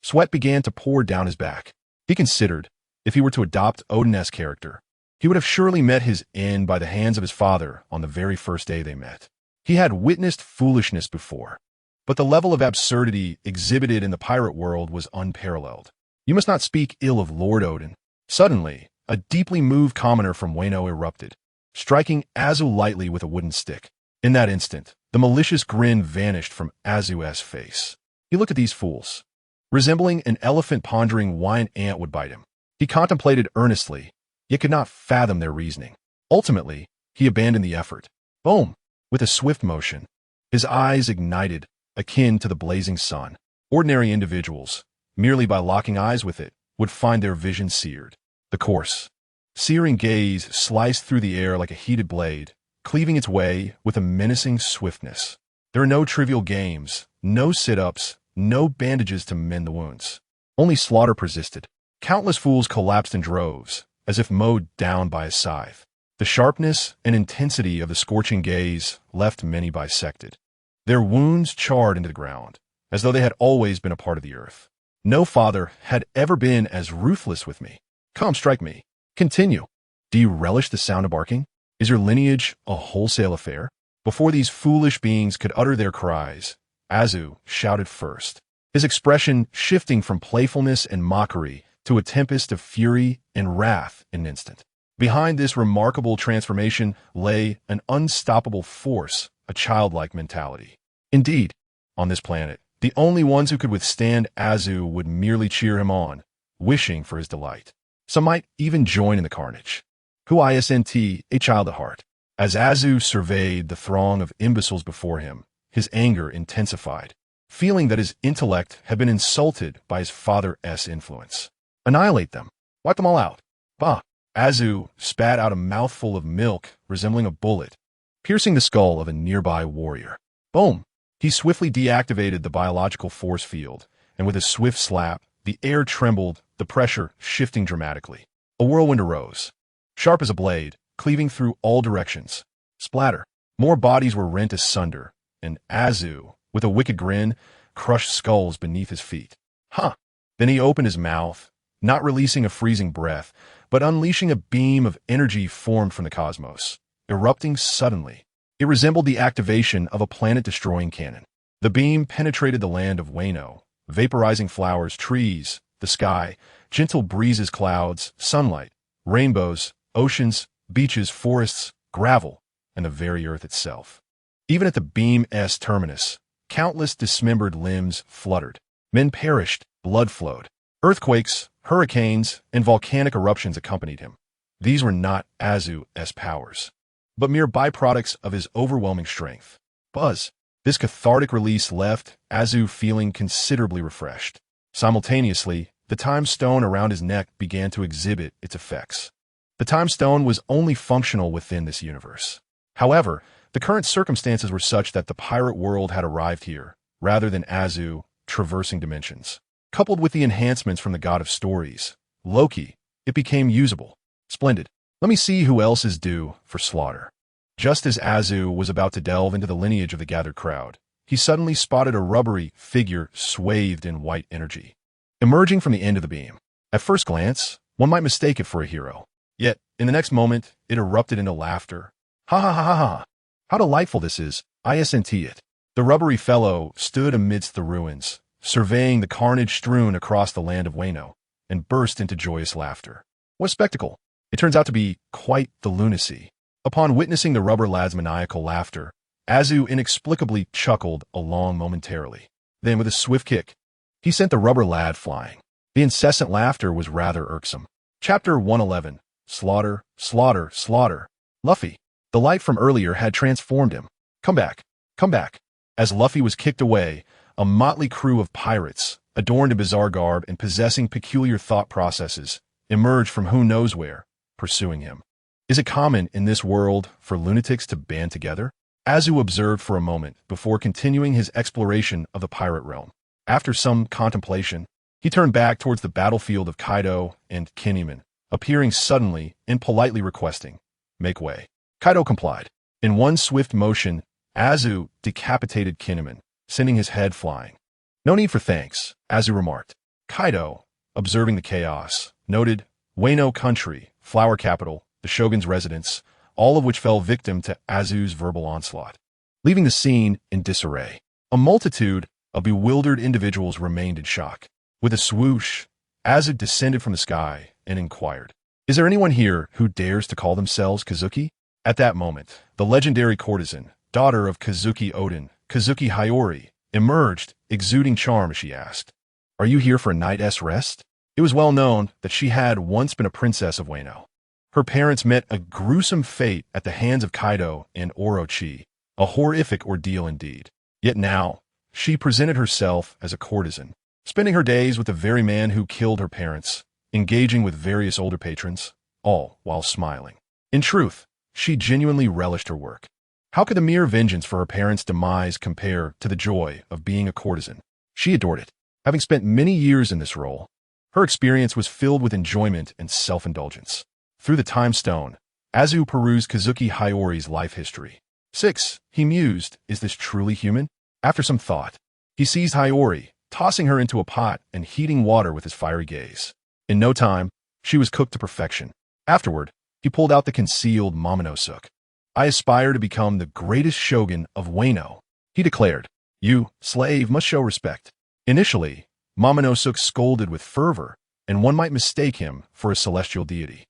sweat began to pour down his back. He considered, if he were to adopt Odin's character, he would have surely met his end by the hands of his father on the very first day they met. He had witnessed foolishness before, but the level of absurdity exhibited in the pirate world was unparalleled. You must not speak ill of Lord Odin. Suddenly, a deeply moved commoner from Wano erupted, striking Azu lightly with a wooden stick. In that instant, the malicious grin vanished from Azu's face. He looked at these fools. Resembling an elephant pondering why an ant would bite him. He contemplated earnestly, yet could not fathom their reasoning. Ultimately, he abandoned the effort. Boom! With a swift motion, his eyes ignited, akin to the blazing sun. Ordinary individuals, merely by locking eyes with it, would find their vision seared. The coarse, searing gaze sliced through the air like a heated blade, cleaving its way with a menacing swiftness. There are no trivial games, no sit-ups, no bandages to mend the wounds. Only slaughter persisted. Countless fools collapsed in droves, as if mowed down by a scythe. The sharpness and intensity of the scorching gaze left many bisected. Their wounds charred into the ground, as though they had always been a part of the earth. No father had ever been as ruthless with me. Come, strike me. Continue. Do you relish the sound of barking? Is your lineage a wholesale affair? Before these foolish beings could utter their cries, Azu shouted first, his expression shifting from playfulness and mockery to a tempest of fury and wrath in an instant. Behind this remarkable transformation lay an unstoppable force, a childlike mentality. Indeed, on this planet, the only ones who could withstand Azu would merely cheer him on, wishing for his delight. Some might even join in the carnage. Who isn't a child at heart? As Azu surveyed the throng of imbeciles before him, his anger intensified, feeling that his intellect had been insulted by his father's influence. Annihilate them. Wipe them all out. Bah! Azu spat out a mouthful of milk resembling a bullet, piercing the skull of a nearby warrior. Boom! He swiftly deactivated the biological force field, and with a swift slap, the air trembled, the pressure shifting dramatically. A whirlwind arose, sharp as a blade, cleaving through all directions. Splatter! More bodies were rent asunder, and Azu, with a wicked grin, crushed skulls beneath his feet. Huh! Then he opened his mouth, not releasing a freezing breath, but unleashing a beam of energy formed from the cosmos, erupting suddenly. It resembled the activation of a planet-destroying cannon. The beam penetrated the land of Wayno, vaporizing flowers, trees, the sky, gentle breezes, clouds, sunlight, rainbows, oceans, beaches, forests, gravel, and the very earth itself. Even at the beam's terminus, countless dismembered limbs fluttered. Men perished, blood flowed. Earthquakes, hurricanes, and volcanic eruptions accompanied him. These were not Azu's powers, but mere byproducts of his overwhelming strength. Buzz. This cathartic release left Azu feeling considerably refreshed. Simultaneously, the time stone around his neck began to exhibit its effects. The time stone was only functional within this universe. However, the current circumstances were such that the pirate world had arrived here, rather than Azu traversing dimensions. Coupled with the enhancements from the god of stories, Loki, it became usable. Splendid. Let me see who else is due for slaughter. Just as Azu was about to delve into the lineage of the gathered crowd, he suddenly spotted a rubbery figure swathed in white energy, emerging from the end of the beam. At first glance, one might mistake it for a hero. Yet, in the next moment, it erupted into laughter. Ha ha ha ha ha! How delightful this is, isn't it? The rubbery fellow stood amidst the ruins, surveying the carnage strewn across the land of Wayno, and burst into joyous laughter. What a spectacle! It turns out to be quite the lunacy. Upon witnessing the rubber lad's maniacal laughter, Azu inexplicably chuckled along momentarily. Then, with a swift kick, he sent the rubber lad flying. The incessant laughter was rather irksome. Chapter 111. Slaughter, slaughter, slaughter. Luffy. The light from earlier had transformed him. Come back, come back. As Luffy was kicked away, a motley crew of pirates, adorned in bizarre garb and possessing peculiar thought processes, emerged from who knows where, pursuing him. Is it common in this world for lunatics to band together? Azu observed for a moment before continuing his exploration of the pirate realm. After some contemplation, he turned back towards the battlefield of Kaido and Kinemon, appearing suddenly and politely requesting, "Make way." Kaido complied. In one swift motion, Azu decapitated Kinemon, sending his head flying. "No need for thanks," Azu remarked. Kaido, observing the chaos, noted Wayno country, flower capital, the shogun's residence, all of which fell victim to Azu's verbal onslaught, leaving the scene in disarray. A multitude of bewildered individuals remained in shock. With a swoosh, Azu descended from the sky and inquired, "Is there anyone here who dares to call themselves Kazuki?" At that moment, the legendary courtesan, daughter of Kazuki Odin, Kazuki Hiyori, emerged, exuding charm as she asked, "Are you here for a night's rest?" It was well known that she had once been a princess of Wayno. Her parents met a gruesome fate at the hands of Kaido and Orochi, a horrific ordeal indeed. Yet now, she presented herself as a courtesan, spending her days with the very man who killed her parents, engaging with various older patrons, all while smiling. In truth, she genuinely relished her work. How could the mere vengeance for her parents' demise compare to the joy of being a courtesan? She adored it. Having spent many years in this role, her experience was filled with enjoyment and self-indulgence. Through the time stone, Azu perused Kazuki Hiyori's life history. 6. He mused, is this truly human? After some thought, he seized Hiyori, tossing her into a pot and heating water with his fiery gaze. In no time, she was cooked to perfection. Afterward, he pulled out the concealed Momonosuke. I aspire to become the greatest shogun of Wano, he declared. You, slave, must show respect. Initially, Momonosuke scolded with fervor, and one might mistake him for a celestial deity.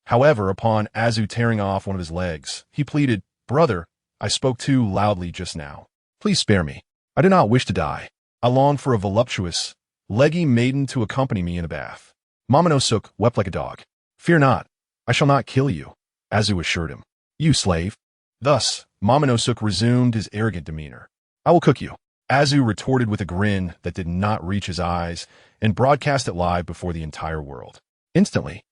However, upon Azu tearing off one of his legs, he pleaded, Brother, I spoke too loudly just now. Please spare me. I do not wish to die. I long for a voluptuous, leggy maiden to accompany me in a bath. Momonosuke wept like a dog. Fear not, I shall not kill you, Azu assured him. You slave. Thus, Momonosuke resumed his arrogant demeanor. I will cook you. Azu retorted with a grin that did not reach his eyes and broadcast it live before the entire world. Instantly,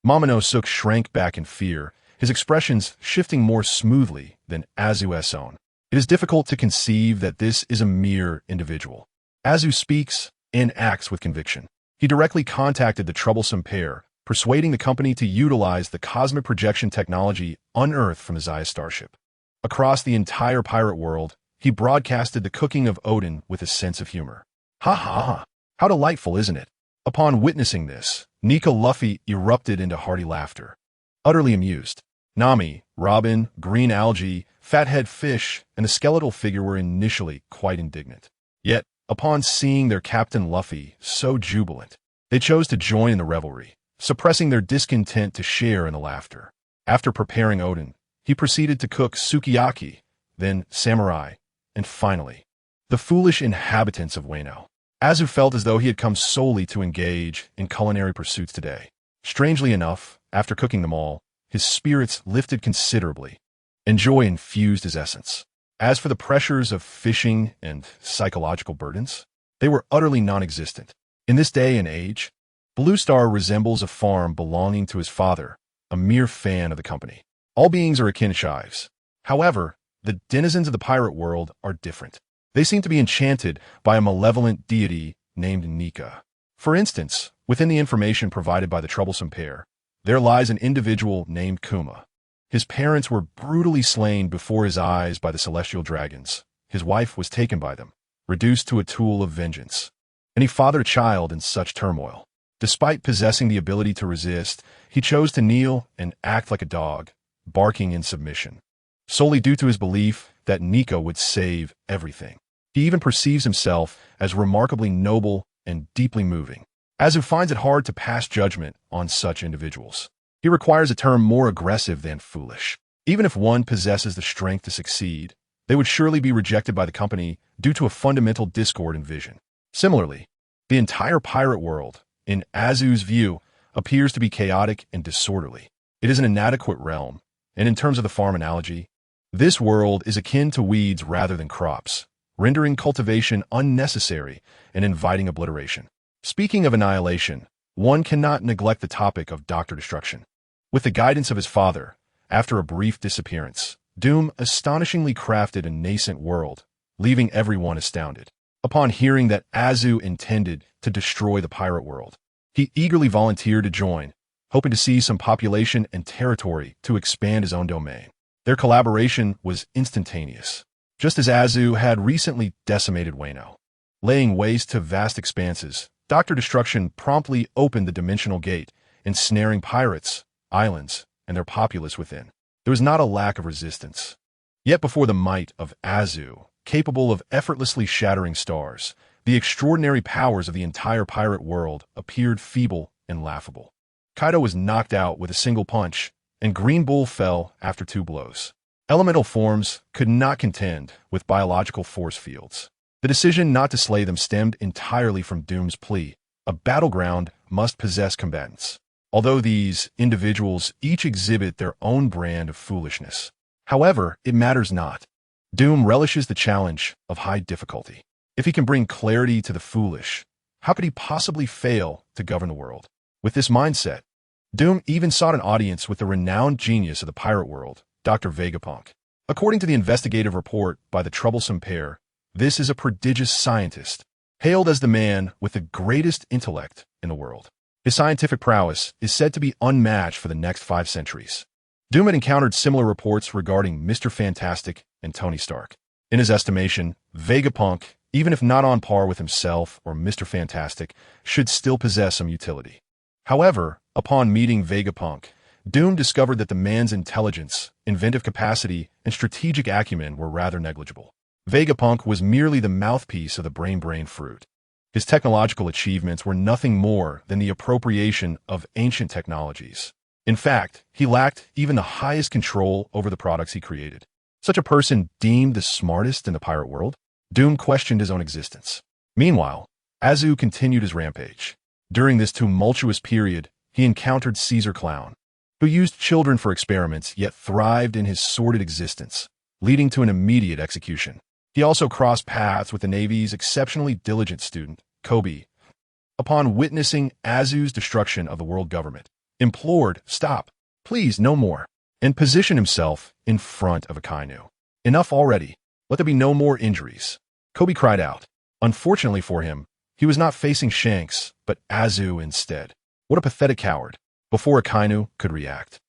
Momonosuke shrank back in fear, his expressions shifting more smoothly than Azu's own. It is difficult to conceive that this is a mere individual. Azu speaks and acts with conviction. He directly contacted the troublesome pair, persuading the company to utilize the cosmic projection technology unearthed from the Zaya starship. Across the entire pirate world, he broadcasted the cooking of Odin with a sense of humor. Ha ha ha! How delightful, isn't it? Upon witnessing this, Nika Luffy erupted into hearty laughter. Utterly amused, Nami, Robin, Green Algae, Fathead Fish, and the skeletal figure were initially quite indignant. Yet, upon seeing their captain Luffy so jubilant, they chose to join in the revelry, suppressing their discontent to share in the laughter. After preparing Odin, he proceeded to cook sukiyaki, then samurai, and finally, the foolish inhabitants of Wano. Azu felt as though he had come solely to engage in culinary pursuits today. Strangely enough, after cooking them all, his spirits lifted considerably, and joy infused his essence. As for the pressures of fishing and psychological burdens, they were utterly non-existent. In this day and age, Blue Star resembles a farm belonging to his father, a mere fan of the company. All beings are akin shives. However, the denizens of the pirate world are different. They seem to be enchanted by a malevolent deity named Nika. For instance, within the information provided by the troublesome pair, there lies an individual named Kuma. His parents were brutally slain before his eyes by the celestial dragons. His wife was taken by them, reduced to a tool of vengeance. And he fathered a child in such turmoil. Despite possessing the ability to resist, he chose to kneel and act like a dog, barking in submission, solely due to his belief that Nika would save everything. He even perceives himself as remarkably noble and deeply moving. Azu finds it hard to pass judgment on such individuals. He requires a term more aggressive than foolish. Even if one possesses the strength to succeed, they would surely be rejected by the company due to a fundamental discord in vision. Similarly, the entire pirate world, in Azu's view, appears to be chaotic and disorderly. It is an inadequate realm, and in terms of the farm analogy, this world is akin to weeds rather than crops, rendering cultivation unnecessary and inviting obliteration. Speaking of annihilation, one cannot neglect the topic of Dr. Destruction. With the guidance of his father, after a brief disappearance, Doom astonishingly crafted a nascent world, leaving everyone astounded. Upon hearing that Azu intended to destroy the pirate world, he eagerly volunteered to join, hoping to seize some population and territory to expand his own domain. Their collaboration was instantaneous, just as Azu had recently decimated Wano. Laying waste to vast expanses, Dr. Destruction promptly opened the dimensional gate, ensnaring pirates, islands, and their populace within. There was not a lack of resistance. Yet before the might of Azu, capable of effortlessly shattering stars, the extraordinary powers of the entire pirate world appeared feeble and laughable. Kaido was knocked out with a single punch, and Green Bull fell after 2 blows. Elemental forms could not contend with biological force fields. The decision not to slay them stemmed entirely from Doom's plea. A battleground must possess combatants. Although these individuals each exhibit their own brand of foolishness. However, it matters not. Doom relishes the challenge of high difficulty. If he can bring clarity to the foolish, how could he possibly fail to govern the world? With this mindset, Doom even sought an audience with the renowned genius of the pirate world, Dr. Vegapunk. According to the investigative report by the troublesome pair, this is a prodigious scientist, hailed as the man with the greatest intellect in the world. His scientific prowess is said to be unmatched for the next 5 centuries. Doom had encountered similar reports regarding Mr. Fantastic and Tony Stark. In his estimation, Vegapunk, even if not on par with himself or Mr. Fantastic, should still possess some utility. However, upon meeting Vegapunk, Doom discovered that the man's intelligence, inventive capacity, and strategic acumen were rather negligible. Vegapunk was merely the mouthpiece of the brain fruit. His technological achievements were nothing more than the appropriation of ancient technologies. In fact, he lacked even the highest control over the products he created. Such a person deemed the smartest in the pirate world? Doom questioned his own existence. Meanwhile, Azu continued his rampage. During this tumultuous period, he encountered Caesar Clown, who used children for experiments yet thrived in his sordid existence, leading to an immediate execution. He also crossed paths with the Navy's exceptionally diligent student, Kobe. Upon witnessing Azu's destruction of the world government, implored, "Stop, please, no more," and positioned himself in front of Akainu. "Enough already. Let there be no more injuries." Kobe cried out. Unfortunately for him, he was not facing Shanks, but Azu instead. What a pathetic coward. Before Akainu could react,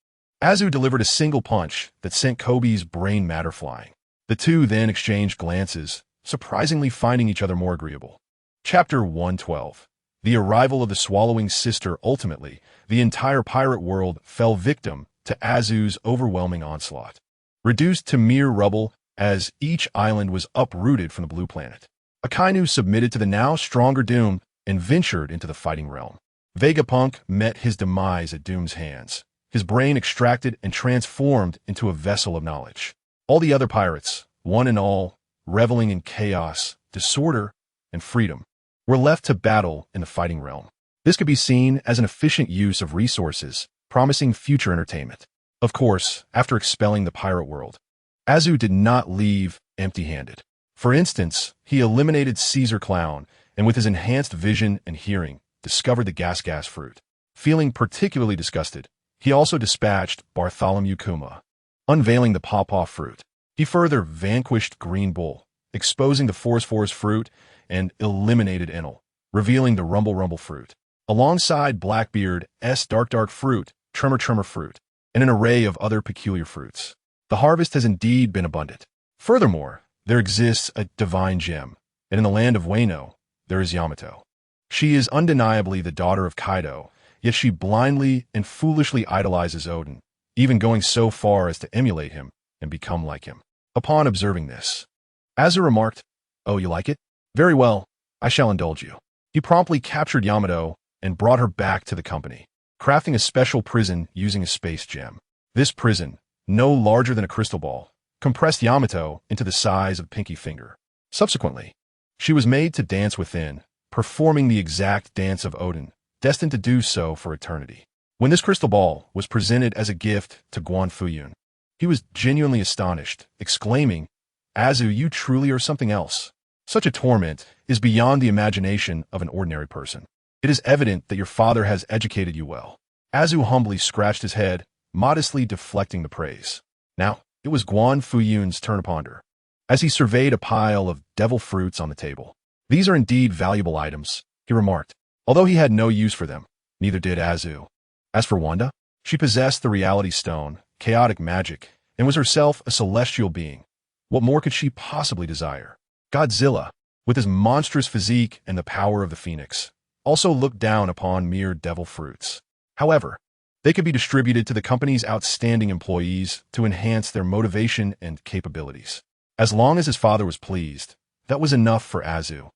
Azu delivered a single punch that sent Kobe's brain matter flying. The two then exchanged glances, surprisingly finding each other more agreeable. Chapter 112. The arrival of the Swallowing Sister. Ultimately, the entire pirate world fell victim to Azu's overwhelming onslaught, reduced to mere rubble as each island was uprooted from the blue planet. Akainu submitted to the now stronger Doom and ventured into the fighting realm. Vegapunk met his demise at Doom's hands, his brain extracted and transformed into a vessel of knowledge. All the other pirates, one and all, reveling in chaos, disorder, and freedom, were left to battle in the fighting realm. This could be seen as an efficient use of resources, promising future entertainment. Of course, after expelling the pirate world, Azu did not leave empty-handed. For instance, he eliminated Caesar Clown, and with his enhanced vision and hearing, discovered the gas fruit. Feeling particularly disgusted, he also dispatched Bartholomew Kuma, unveiling the pawpaw fruit. He further vanquished Green Bull, exposing the Force fruit, and eliminated Enel, revealing the Rumble fruit, alongside Blackbeard's dark fruit, Tremor fruit, and an array of other peculiar fruits. The harvest has indeed been abundant. Furthermore, there exists a divine gem, and in the land of Wano, there is Yamato. She is undeniably the daughter of Kaido, yet she blindly and foolishly idolizes Odin, even going so far as to emulate him and become like him. Upon observing this, Azu remarked, "Oh, you like it? Very well, I shall indulge you." He promptly captured Yamato and brought her back to the company, crafting a special prison using a space gem. This prison, no larger than a crystal ball, compressed Yamato into the size of pinky finger. Subsequently, she was made to dance within, performing the exact dance of Odin, destined to do so for eternity. When this crystal ball was presented as a gift to Guan Fuyun, he was genuinely astonished, exclaiming, "Azu, you truly are something else. Such a torment is beyond the imagination of an ordinary person. It is evident that your father has educated you well." Azu humbly scratched his head, modestly deflecting the praise. Now, it was Guan Fuyun's turn to ponder, as he surveyed a pile of devil fruits on the table. "These are indeed valuable items," he remarked, although he had no use for them. Neither did Azu. As for Wanda, she possessed the reality stone, chaotic magic, and was herself a celestial being. What more could she possibly desire? Godzilla, with his monstrous physique and the power of the phoenix, also looked down upon mere devil fruits. However, they could be distributed to the company's outstanding employees to enhance their motivation and capabilities. As long as his father was pleased, that was enough for Azu,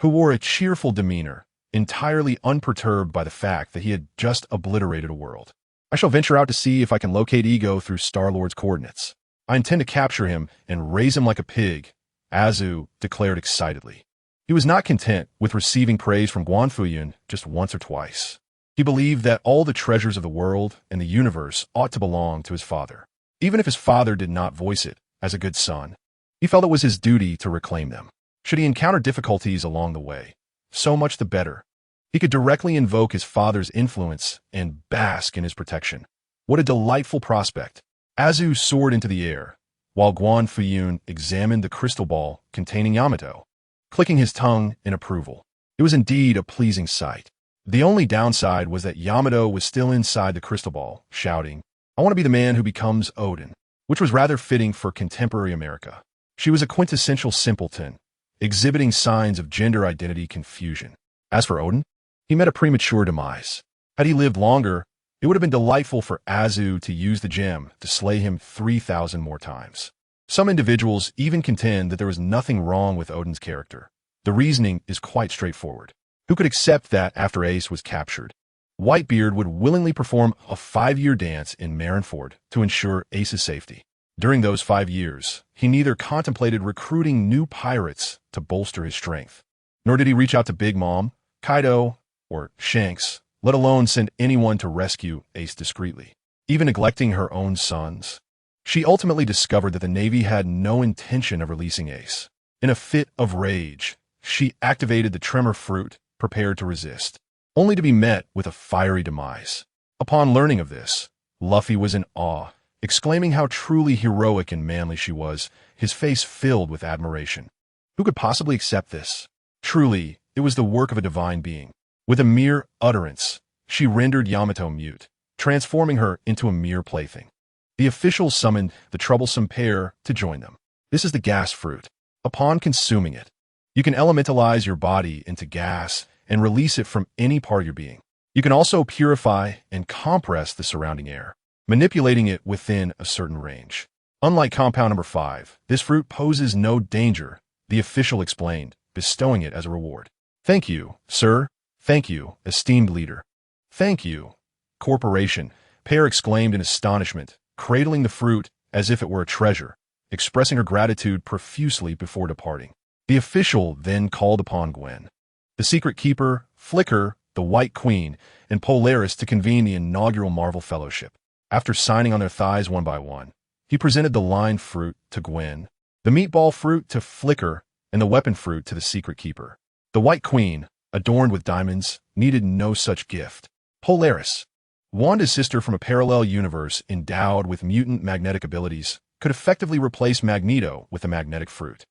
who wore a cheerful demeanor, entirely unperturbed by the fact that he had just obliterated a world. "I shall venture out to see if I can locate Ego through Star-Lord's coordinates. I intend to capture him and raise him like a pig," Azu declared excitedly. He was not content with receiving praise from Guan Fuyun just once or twice. He believed that all the treasures of the world and the universe ought to belong to his father. Even if his father did not voice it as a good son, he felt it was his duty to reclaim them. Should he encounter difficulties along the way, so much the better. He could directly invoke his father's influence and bask in his protection. What a delightful prospect. Azu soared into the air, while Guan Fuyun examined the crystal ball containing Yamato, clicking his tongue in approval. It was indeed a pleasing sight. The only downside was that Yamato was still inside the crystal ball, shouting, "I want to be the man who becomes Odin," which was rather fitting for contemporary America. She was a quintessential simpleton, exhibiting signs of gender identity confusion. As for Odin, he met a premature demise. Had he lived longer, it would have been delightful for Azu to use the gem to slay him 3,000 more times. Some individuals even contend that there was nothing wrong with Odin's character. The reasoning is quite straightforward. Who could accept that after Ace was captured, Whitebeard would willingly perform a 5-year dance in Marineford to ensure Ace's safety? During those 5 years, he neither contemplated recruiting new pirates to bolster his strength, nor did he reach out to Big Mom, Kaido, or Shanks, let alone send anyone to rescue Ace discreetly, even neglecting her own sons. She ultimately discovered that the Navy had no intention of releasing Ace. In a fit of rage, she activated the Tremor Fruit, prepared to resist, only to be met with a fiery demise. Upon learning of this, Luffy was in awe, exclaiming how truly heroic and manly she was, his face filled with admiration. Who could possibly accept this? Truly, it was the work of a divine being. With a mere utterance, she rendered Yamato mute, transforming her into a mere plaything. The officials summoned the troublesome pair to join them. This is the gas fruit. Upon consuming it, you can elementalize your body into gas and release it from any part of your being. You can also purify and compress the surrounding air, manipulating it within a certain range. Unlike compound number 5, this fruit poses no danger, the official explained, bestowing it as a reward. "Thank you, sir. Thank you, esteemed leader." "Thank you, corporation," Pear exclaimed in astonishment, cradling the fruit as if it were a treasure, expressing her gratitude profusely before departing. The official then called upon Gwen, the Secret Keeper, Flicker, the White Queen, and Polaris to convene the inaugural Marvel Fellowship. After signing on their thighs one by one, he presented the line fruit to Gwen, the meatball fruit to Flicker, and the weapon fruit to the Secret Keeper. The White Queen, adorned with diamonds, needed no such gift. Polaris, Wanda's sister from a parallel universe endowed with mutant magnetic abilities, could effectively replace Magneto with the magnetic fruit.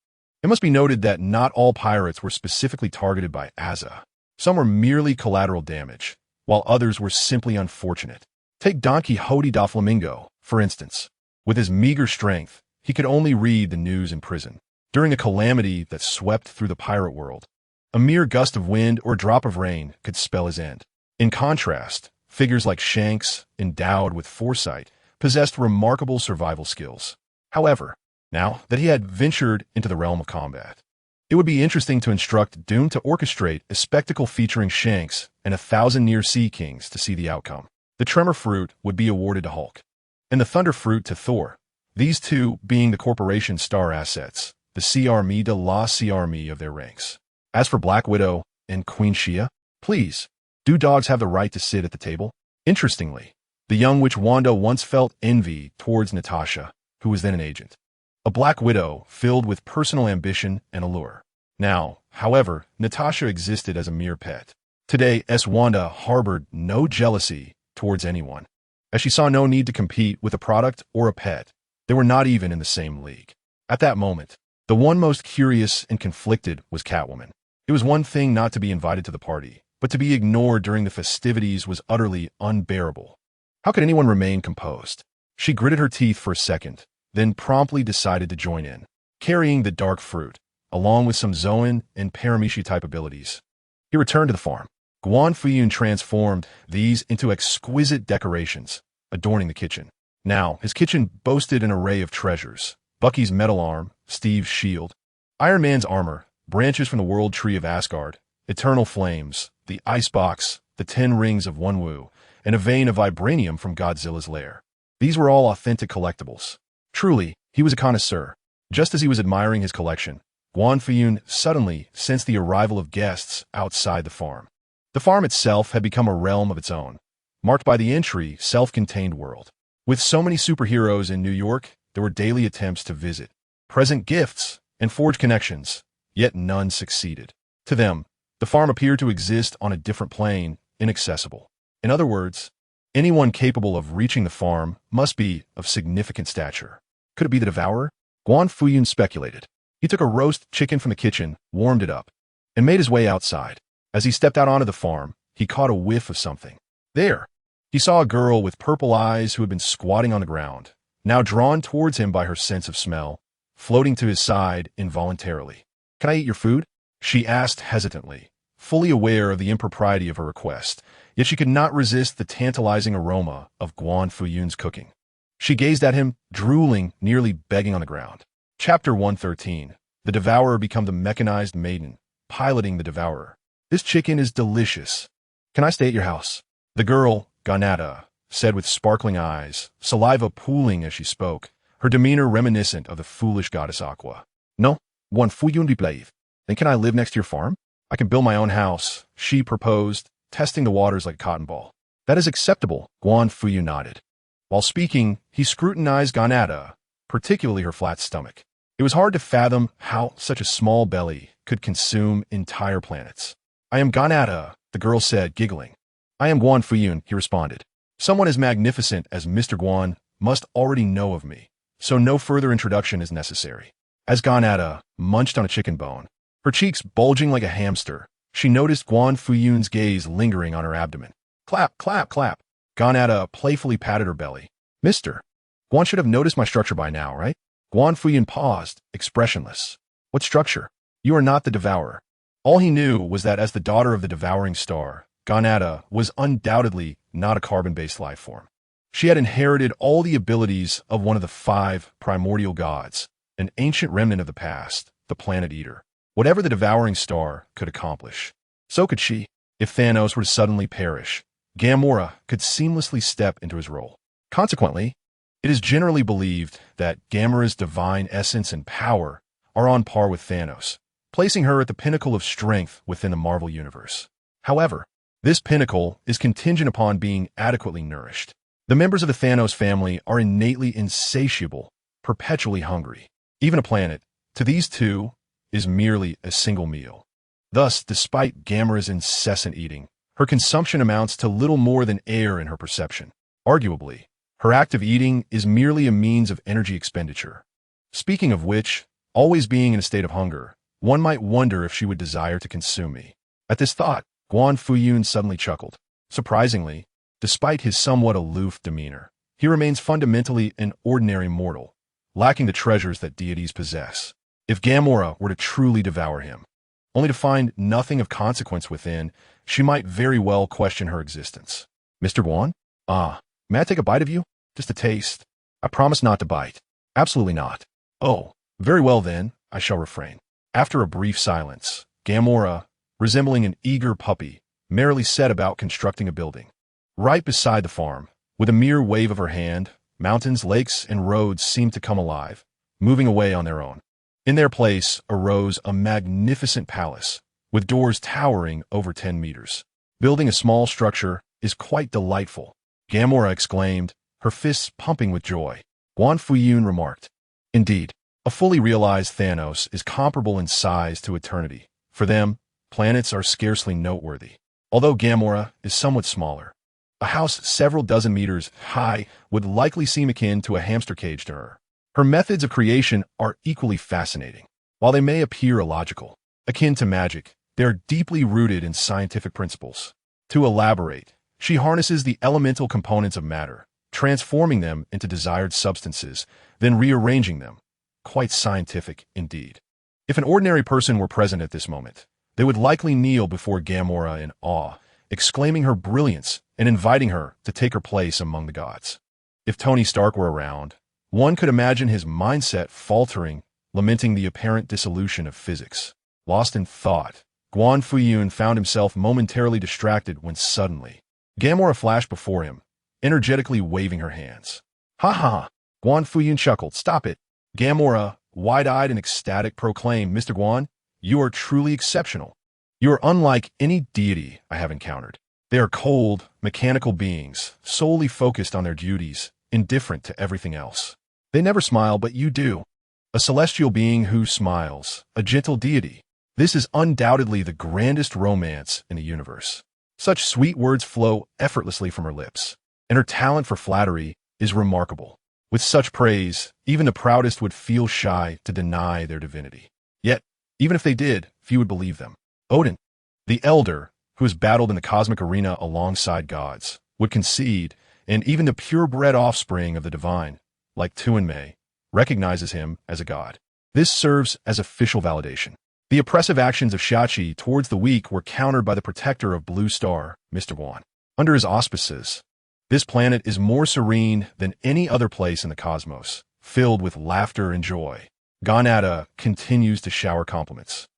It must be noted that not all pirates were specifically targeted by Azza. Some were merely collateral damage, while others were simply unfortunate. Take Don Quixote da Flamingo, for instance. With his meager strength, he could only read the news in prison. During a calamity that swept through the pirate world, a mere gust of wind or drop of rain could spell his end. In contrast, figures like Shanks, endowed with foresight, possessed remarkable survival skills. However, now that he had ventured into the realm of combat, it would be interesting to instruct Doom to orchestrate a spectacle featuring Shanks and 1,000 near sea kings to see the outcome. The Tremor Fruit would be awarded to Hulk, and the Thunder Fruit to Thor, these two being the corporation's star assets, the C'Armee de la C'Armee of their ranks. As for Black Widow and Queen Shia, please, do dogs have the right to sit at the table? Interestingly, the young witch Wanda once felt envy towards Natasha, who was then an agent. A Black Widow filled with personal ambition and allure. Now, however, Natasha existed as a mere pet. Today, Wanda harbored no jealousy towards anyone, as she saw no need to compete with a product or a pet. They were not even in the same league. At that moment, the one most curious and conflicted was Catwoman. It was one thing not to be invited to the party, but to be ignored during the festivities was utterly unbearable. How could anyone remain composed? She gritted her teeth for a second, then promptly decided to join in, carrying the dark fruit, along with some Zoan and Paramecia-type abilities. He returned to the farm. Guan Fuyun transformed these into exquisite decorations, adorning the kitchen. Now, his kitchen boasted an array of treasures: Bucky's metal arm, Steve's shield, Iron Man's armor, branches from the World Tree of Asgard, eternal flames, the icebox, the 10 rings of Wunwu, and a vein of vibranium from Godzilla's lair. These were all authentic collectibles. Truly, he was a connoisseur. Just as he was admiring his collection, Guan Fuyun suddenly sensed the arrival of guests outside the farm. The farm itself had become a realm of its own, marked by the entry self-contained world. With so many superheroes in New York, there were daily attempts to visit, present gifts, and forge connections, yet none succeeded. To them, the farm appeared to exist on a different plane, inaccessible. In other words, Anyone capable of reaching the farm must be of significant stature. Could it be the devourer? Guan Fuyun speculated. He took a roast chicken from the kitchen, warmed it up, and made his way outside. As he stepped out onto the farm, he caught a whiff of something. There! He saw a girl with purple eyes who had been squatting on the ground, now drawn towards him by her sense of smell, floating to his side involuntarily. "Can I eat your food?" she asked hesitantly, fully aware of the impropriety of her request, yet she could not resist the tantalizing aroma of Guan Fuyun's cooking. She gazed at him, drooling, nearly begging on the ground. Chapter 113. The Devourer become the mechanized maiden, piloting the Devourer. "This chicken is delicious. Can I stay at your house?" The girl, Ganata, said with sparkling eyes, saliva pooling as she spoke, her demeanor reminiscent of the foolish goddess Aqua. "No, Guan Fuyun be brave. Then can I live next to your farm? I can build my own house," she proposed, testing the waters like a cotton ball. "That is acceptable," Guan Fuyun nodded. While speaking, he scrutinized Ganata, particularly her flat stomach. It was hard to fathom how such a small belly could consume entire planets. "I am Ganata," the girl said, giggling. "I am Guan Fuyun," he responded. "Someone as magnificent as Mr. Guan must already know of me, so no further introduction is necessary." As Ganata munched on a chicken bone, her cheeks bulging like a hamster, she noticed Guan Fuyun's gaze lingering on her abdomen. "Clap, clap, clap." Ganata playfully patted her belly. "Mr. Guan should have noticed my structure by now, right?" Guan Fuyun paused, expressionless. "What structure? You are not the devourer." All he knew was that as the daughter of the devouring star, Ganata was undoubtedly not a carbon-based life form. She had inherited all the abilities of one of the 5 primordial gods, an ancient remnant of the past, the Planet Eater. Whatever the devouring star could accomplish, so could she. If Thanos were to suddenly perish, Gamora could seamlessly step into his role. Consequently, it is generally believed that Gamora's divine essence and power are on par with Thanos, placing her at the pinnacle of strength within the Marvel Universe. However, this pinnacle is contingent upon being adequately nourished. The members of the Thanos family are innately insatiable, perpetually hungry. Even a planet, to these two, is merely a single meal. Thus, despite Gamora's incessant eating, her consumption amounts to little more than air in her perception. Arguably, her act of eating is merely a means of energy expenditure. Speaking of which, always being in a state of hunger, one might wonder if she would desire to consume me. At this thought, Guan Fuyun suddenly chuckled. Surprisingly, despite his somewhat aloof demeanor, he remains fundamentally an ordinary mortal, lacking the treasures that deities possess. If Gamora were to truly devour him, only to find nothing of consequence within, she might very well question her existence. "Mr. Guan? May I take a bite of you? Just a taste." "I promise not to bite." "Absolutely not." "Oh, very well then, I shall refrain." After a brief silence, Gamora, resembling an eager puppy, merrily set about constructing a building. Right beside the farm, with a mere wave of her hand, mountains, lakes, and roads seemed to come alive, moving away on their own. In their place arose a magnificent palace, with doors towering over 10 meters. "Building a small structure is quite delightful," Gamora exclaimed, her fists pumping with joy. Guan Fuyun remarked, "Indeed, a fully realized Thanos is comparable in size to eternity. For them, planets are scarcely noteworthy. Although Gamora is somewhat smaller, a house several dozen meters high would likely seem akin to a hamster cage to her. Her methods of creation are equally fascinating. While they may appear illogical, akin to magic, they are deeply rooted in scientific principles. To elaborate, she harnesses the elemental components of matter, transforming them into desired substances, then rearranging them. Quite scientific indeed. If an ordinary person were present at this moment, they would likely kneel before Gamora in awe, exclaiming her brilliance and inviting her to take her place among the gods. If Tony Stark were around, one could imagine his mindset faltering, lamenting the apparent dissolution of physics. Lost in thought, Guan Fuyun found himself momentarily distracted when suddenly, Gamora flashed before him, energetically waving her hands. "Ha ha!" Guan Fuyun chuckled. "Stop it!" Gamora, wide-eyed and ecstatic, proclaimed, "Mr. Guan, you are truly exceptional. You are unlike any deity I have encountered. They are cold, mechanical beings, solely focused on their duties, indifferent to everything else. They never smile, but you do. A celestial being who smiles, a gentle deity. This is undoubtedly the grandest romance in the universe." Such sweet words flow effortlessly from her lips, and her talent for flattery is remarkable. With such praise, even the proudest would feel shy to deny their divinity. Yet, even if they did, few would believe them. Odin, the elder, who has battled in the cosmic arena alongside gods, would concede, and even the purebred offspring of the divine, like Tuanmei, recognizes him as a god. This serves as official validation. The oppressive actions of Shachi towards the weak were countered by the protector of Blue Star, Mr. Guan. Under his auspices, this planet is more serene than any other place in the cosmos, filled with laughter and joy. Ganada continues to shower compliments,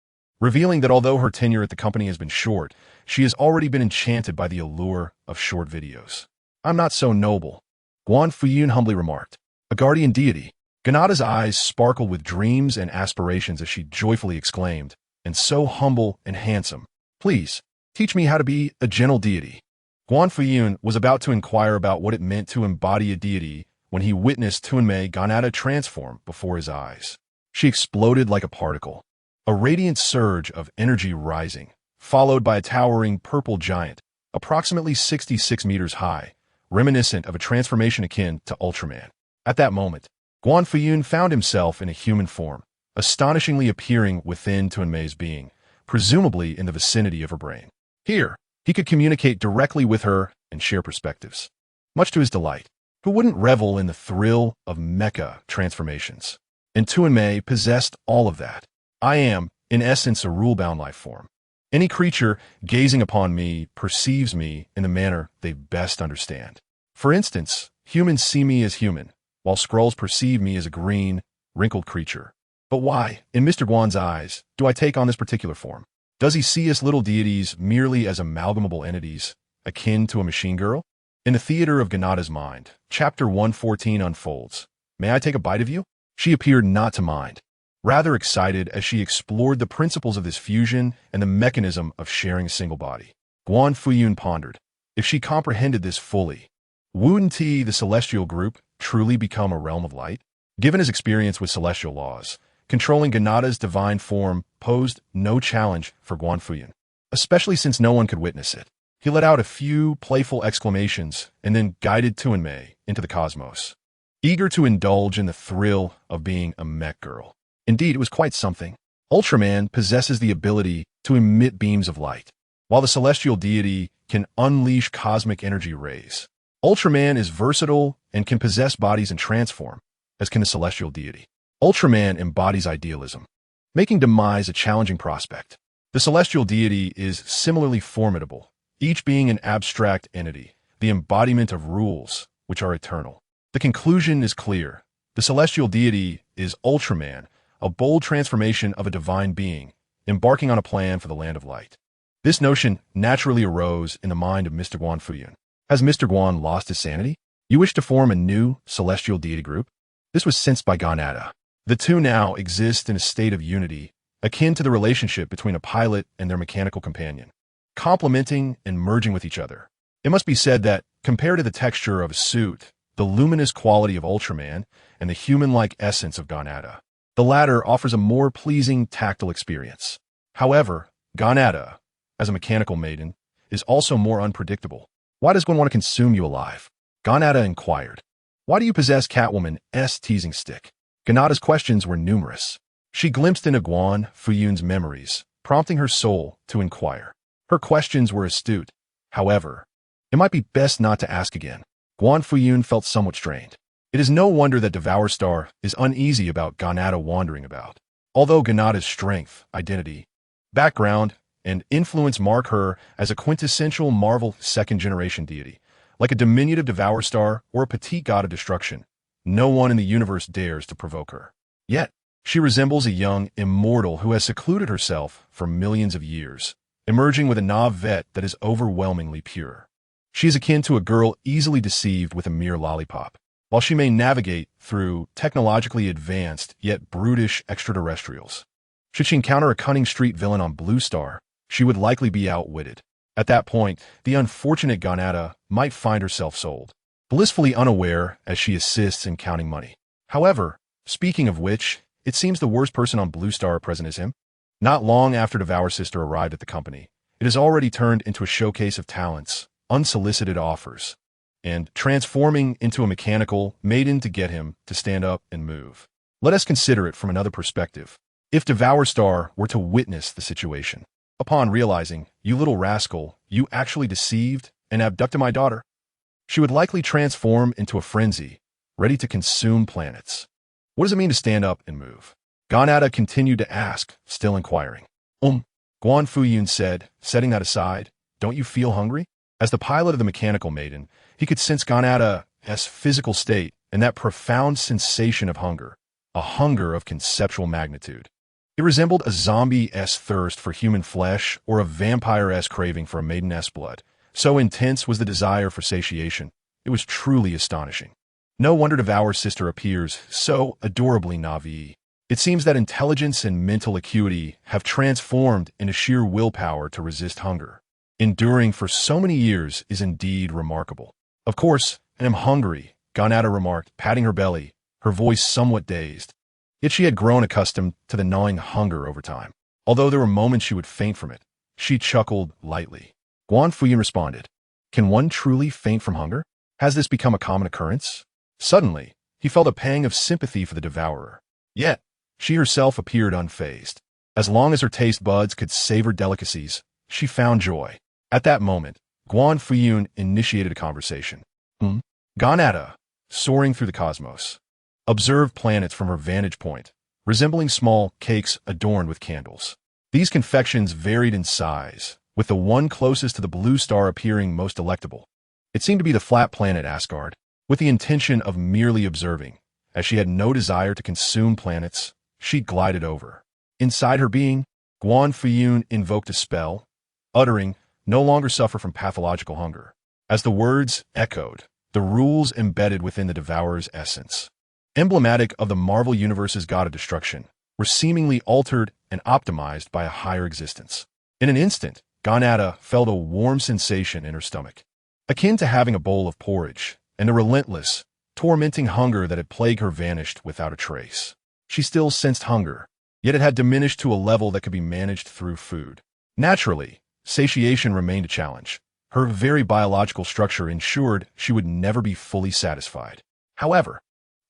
revealing that although her tenure at the company has been short, she has already been enchanted by the allure of short videos. "I'm not so noble," Guan Fuyun humbly remarked. A guardian deity. Ganada's eyes sparkled with dreams and aspirations as she joyfully exclaimed, "And so humble and handsome. Please, teach me how to be a gentle deity." Guan Fuyun was about to inquire about what it meant to embody a deity when he witnessed Tuanmei Ganada transform before his eyes. She exploded like a particle, a radiant surge of energy rising, followed by a towering purple giant, approximately 66 meters high, reminiscent of a transformation akin to Ultraman. At that moment, Guan Fuyun found himself in a human form, astonishingly appearing within Tuanmei's being, presumably in the vicinity of her brain. Here, he could communicate directly with her and share perspectives. Much to his delight, who wouldn't revel in the thrill of mecha transformations? And Tuanmei possessed all of that. "I am, in essence, a rule-bound life form. Any creature gazing upon me perceives me in the manner they best understand. For instance, humans see me as human, while Skrulls perceive me as a green, wrinkled creature. But why, in Mr. Guan's eyes, do I take on this particular form? Does he see us little deities merely as amalgamable entities, akin to a machine girl?" In the theater of Ganada's mind, Chapter 114 unfolds. "May I take a bite of you?" She appeared not to mind, rather excited as she explored the principles of this fusion and the mechanism of sharing a single body. Guan Fuyun pondered. If she comprehended this fully, wouldn't the celestial group truly become a realm of light? Given his experience with celestial laws, controlling Ganada's divine form posed no challenge for Guan Fuyun, especially since no one could witness it. He let out a few playful exclamations and then guided Tuanmei into the cosmos, eager to indulge in the thrill of being a mech girl. Indeed, it was quite something. Ultraman possesses the ability to emit beams of light, while the celestial deity can unleash cosmic energy rays. Ultraman is versatile and can possess bodies and transform, as can the celestial deity. Ultraman embodies idealism, making demise a challenging prospect. The celestial deity is similarly formidable, each being an abstract entity, the embodiment of rules, which are eternal. The conclusion is clear. The celestial deity is Ultraman, a bold transformation of a divine being, embarking on a plan for the land of light. This notion naturally arose in the mind of Mr. Guan Fuyun. Has Mr. Guan lost his sanity? You wish to form a new celestial deity group? This was sensed by Ganada. The two now exist in a state of unity, akin to the relationship between a pilot and their mechanical companion, complementing and merging with each other. It must be said that, compared to the texture of a suit, the luminous quality of Ultraman, and the human-like essence of Ganada, the latter offers a more pleasing tactile experience. However, Ganada, as a mechanical maiden, is also more unpredictable. Why does one want to consume you alive? Ganada inquired. Why do you possess Catwoman's teasing stick? Ganada's questions were numerous. She glimpsed into Guan Fuyun's memories, prompting her soul to inquire. Her questions were astute. However, it might be best not to ask again. Guan Fuyun felt somewhat strained. It is no wonder that Devour Star is uneasy about Ganada wandering about. Although Ganada's strength, identity, background, and influence mark her as a quintessential Marvel second-generation deity, like a diminutive Devour Star or a petite god of destruction, no one in the universe dares to provoke her. Yet, she resembles a young immortal who has secluded herself for millions of years, emerging with a navet that is overwhelmingly pure. She is akin to a girl easily deceived with a mere lollipop, while she may navigate through technologically advanced yet brutish extraterrestrials. Should she encounter a cunning street villain on Blue Star, she would likely be outwitted. At that point, the unfortunate Ganada might find herself sold, blissfully unaware as she assists in counting money. However, speaking of which, it seems the worst person on Blue Star present is him. Not long after Devour Sister arrived at the company, it has already turned into a showcase of talents, unsolicited offers, and transforming into a mechanical maiden to get him to stand up and move. Let us consider it from another perspective. If Devour Star were to witness the situation, upon realizing, "You little rascal, you actually deceived and abducted my daughter," she would likely transform into a frenzy, ready to consume planets. What does it mean to stand up and move? Ganada continued to ask, still inquiring. Guan Fuyun said, setting that aside, "Don't you feel hungry?" As the pilot of the mechanical maiden, he could sense Ganada's physical state and that profound sensation of hunger, a hunger of conceptual magnitude. It resembled a zombie-esque thirst for human flesh or a vampire-esque craving for a maiden-esque blood. So intense was the desire for satiation. It was truly astonishing. No wonder Devour's sister appears so adorably Na'vi. It seems that intelligence and mental acuity have transformed into sheer willpower to resist hunger. Enduring for so many years is indeed remarkable. "Of course, I am hungry," Ganada remarked, patting her belly, her voice somewhat dazed. Yet she had grown accustomed to the gnawing hunger over time. Although there were moments she would faint from it, she chuckled lightly. Guan Fuyun responded, "Can one truly faint from hunger? Has this become a common occurrence?" Suddenly, he felt a pang of sympathy for the devourer. Yet, she herself appeared unfazed. As long as her taste buds could savor delicacies, she found joy. At that moment, Guan Fuyun initiated a conversation. Ganada, soaring through the cosmos, observed planets from her vantage point, resembling small cakes adorned with candles. These confections varied in size, with the one closest to the blue star appearing most delectable. It seemed to be the flat planet Asgard, with the intention of merely observing. As she had no desire to consume planets, she glided over. Inside her being, Guan Fuyun invoked a spell, uttering, "No longer suffer from pathological hunger." As the words echoed, the rules embedded within the Devourer's essence, emblematic of the Marvel Universe's god of destruction, were seemingly altered and optimized by a higher existence. In an instant, Ganada felt a warm sensation in her stomach, akin to having a bowl of porridge, and the relentless, tormenting hunger that had plagued her vanished without a trace. She still sensed hunger, yet it had diminished to a level that could be managed through food. Naturally, satiation remained a challenge. Her very biological structure ensured she would never be fully satisfied. However,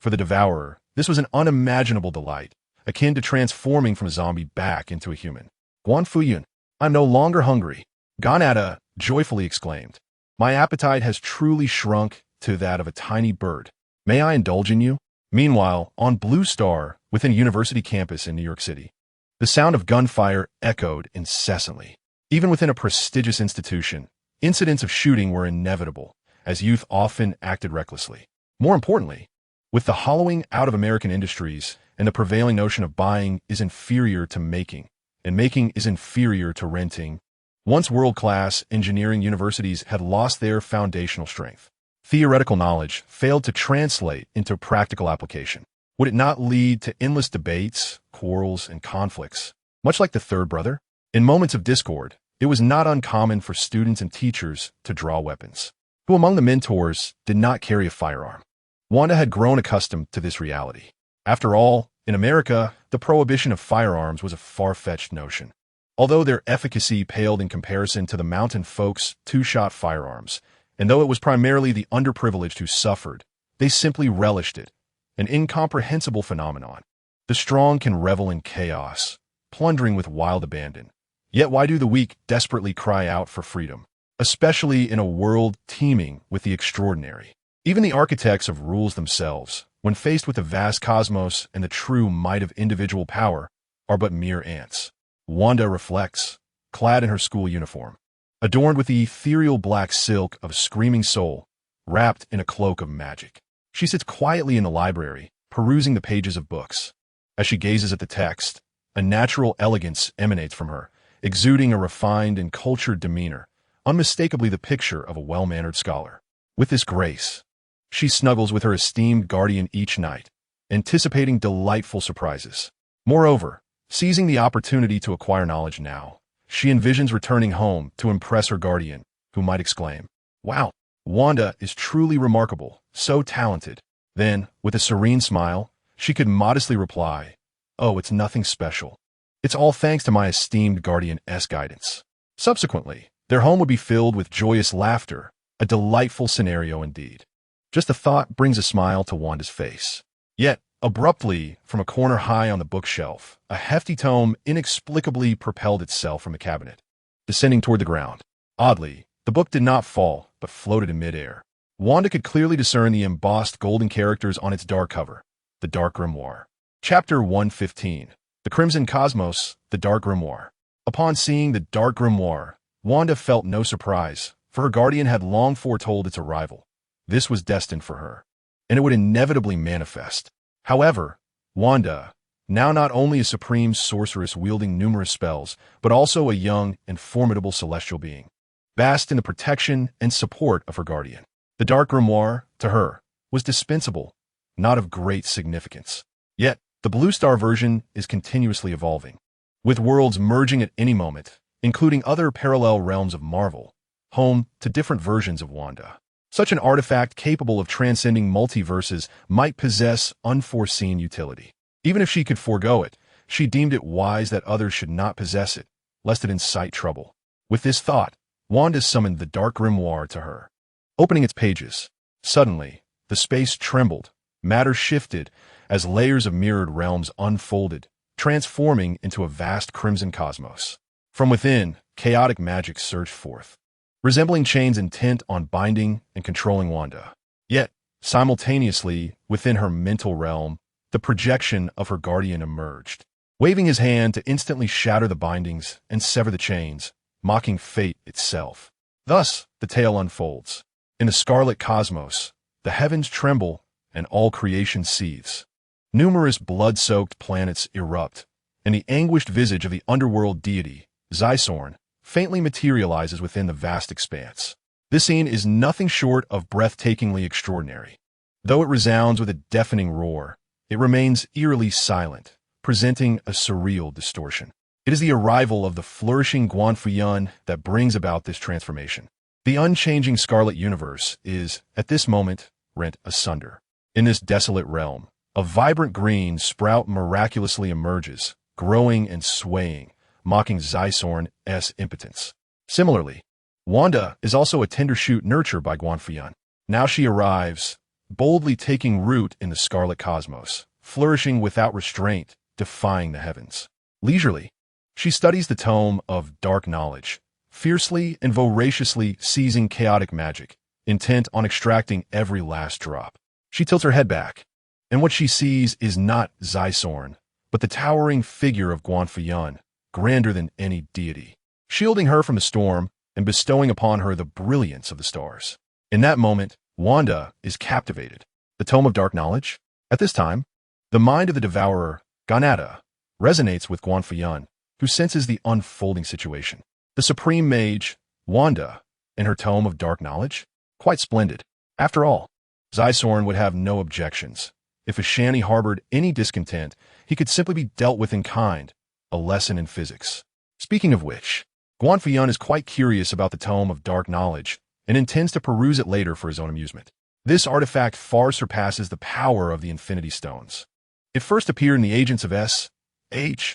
for the Devourer, this was an unimaginable delight, akin to transforming from a zombie back into a human. "Guan Fuyun, I'm no longer hungry," Ganada joyfully exclaimed. "My appetite has truly shrunk to that of a tiny bird. May I indulge in you?" Meanwhile, on Blue Star, within a university campus in New York City, the sound of gunfire echoed incessantly. Even within a prestigious institution, incidents of shooting were inevitable, as youth often acted recklessly. More importantly, with the hollowing out of American industries and the prevailing notion of buying is inferior to making, and making is inferior to renting, once world-class engineering universities had lost their foundational strength. Theoretical knowledge failed to translate into practical application. Would it not lead to endless debates, quarrels, and conflicts? Much like the third brother, in moments of discord, it was not uncommon for students and teachers to draw weapons. Who among the mentors did not carry a firearm? Wanda had grown accustomed to this reality. After all, in America, the prohibition of firearms was a far-fetched notion. Although their efficacy paled in comparison to the mountain folks' two-shot firearms, and though it was primarily the underprivileged who suffered, they simply relished it, an incomprehensible phenomenon. The strong can revel in chaos, plundering with wild abandon. Yet why do the weak desperately cry out for freedom, especially in a world teeming with the extraordinary? Even the architects of rules themselves, when faced with the vast cosmos and the true might of individual power, are but mere ants. Wanda reflects, clad in her school uniform, adorned with the ethereal black silk of a screaming soul, wrapped in a cloak of magic. She sits quietly in the library, perusing the pages of books. As she gazes at the text, a natural elegance emanates from her, exuding a refined and cultured demeanor, unmistakably the picture of a well-mannered scholar. With this grace, she snuggles with her esteemed guardian each night, anticipating delightful surprises. Moreover, seizing the opportunity to acquire knowledge now, she envisions returning home to impress her guardian, who might exclaim, "Wow, Wanda is truly remarkable, so talented." Then, with a serene smile, she could modestly reply, "Oh, it's nothing special. It's all thanks to my esteemed guardian's guidance." Subsequently, their home would be filled with joyous laughter, A delightful scenario indeed. Just the thought brings a smile to Wanda's face. Yet, abruptly, from a corner high on the bookshelf, a hefty tome inexplicably propelled itself from the cabinet, descending toward the ground. Oddly, the book did not fall, but floated in midair. Wanda could clearly discern the embossed golden characters on its dark cover, the Dark Grimoire. Chapter 115. The Crimson Cosmos, the Dark Grimoire. Upon seeing the Dark Grimoire, Wanda felt no surprise, for her guardian had long foretold its arrival. This was destined for her, and it would inevitably manifest. However, Wanda, now not only a supreme sorceress wielding numerous spells, but also a young and formidable celestial being, basked in the protection and support of her guardian. The Dark Grimoire, to her, was dispensable, not of great significance. Yet, the Blue Star version is continuously evolving, with worlds merging at any moment, including other parallel realms of Marvel, home to different versions of Wanda. Such an artifact capable of transcending multiverses might possess unforeseen utility. Even if she could forego it, she deemed it wise that others should not possess it, lest it incite trouble. With this thought, Wanda summoned the Dark Grimoire to her. Opening its pages, suddenly, the space trembled, matter shifted, as layers of mirrored realms unfolded, transforming into a vast crimson cosmos. From within, chaotic magic surged forth, resembling chains intent on binding and controlling Wanda. Yet, simultaneously, within her mental realm, the projection of her guardian emerged, waving his hand to instantly shatter the bindings and sever the chains, mocking fate itself. Thus, the tale unfolds. In the scarlet cosmos, the heavens tremble and all creation seethes. Numerous blood-soaked planets erupt, and the anguished visage of the underworld deity, Zysorn, faintly materializes within the vast expanse. This scene is nothing short of breathtakingly extraordinary. Though it resounds with a deafening roar, it remains eerily silent, presenting a surreal distortion. It is the arrival of the flourishing Guan Fuyun that brings about this transformation. The unchanging Scarlet Universe is, at this moment, rent asunder. In this desolate realm, a vibrant green sprout miraculously emerges, growing and swaying, mocking Zysorn's impotence. Similarly, Wanda is also a tender shoot nurtured by Guan Fuyun. Now she arrives, boldly taking root in the scarlet cosmos, flourishing without restraint, defying the heavens. Leisurely, she studies the tome of dark knowledge, fiercely and voraciously seizing chaotic magic, intent on extracting every last drop. She tilts her head back, and what she sees is not Zysorn, but the towering figure of Guan Fuyun, grander than any deity, shielding her from the storm and bestowing upon her the brilliance of the stars. In that moment, Wanda is captivated. The Tome of Dark Knowledge? At this time, the mind of the devourer, Ganada, resonates with Guan Fuyun, who senses the unfolding situation. The supreme mage, Wanda, in her Tome of Dark Knowledge? Quite splendid. After all, Zysorn would have no objections. If Ashani harbored any discontent, he could simply be dealt with in kind, a lesson in physics. Speaking of which, Guan Fuyun is quite curious about the Tome of Dark Knowledge and intends to peruse it later for his own amusement. This artifact far surpasses the power of the Infinity Stones. It first appeared in the Agents of S.H.I.E.L.D.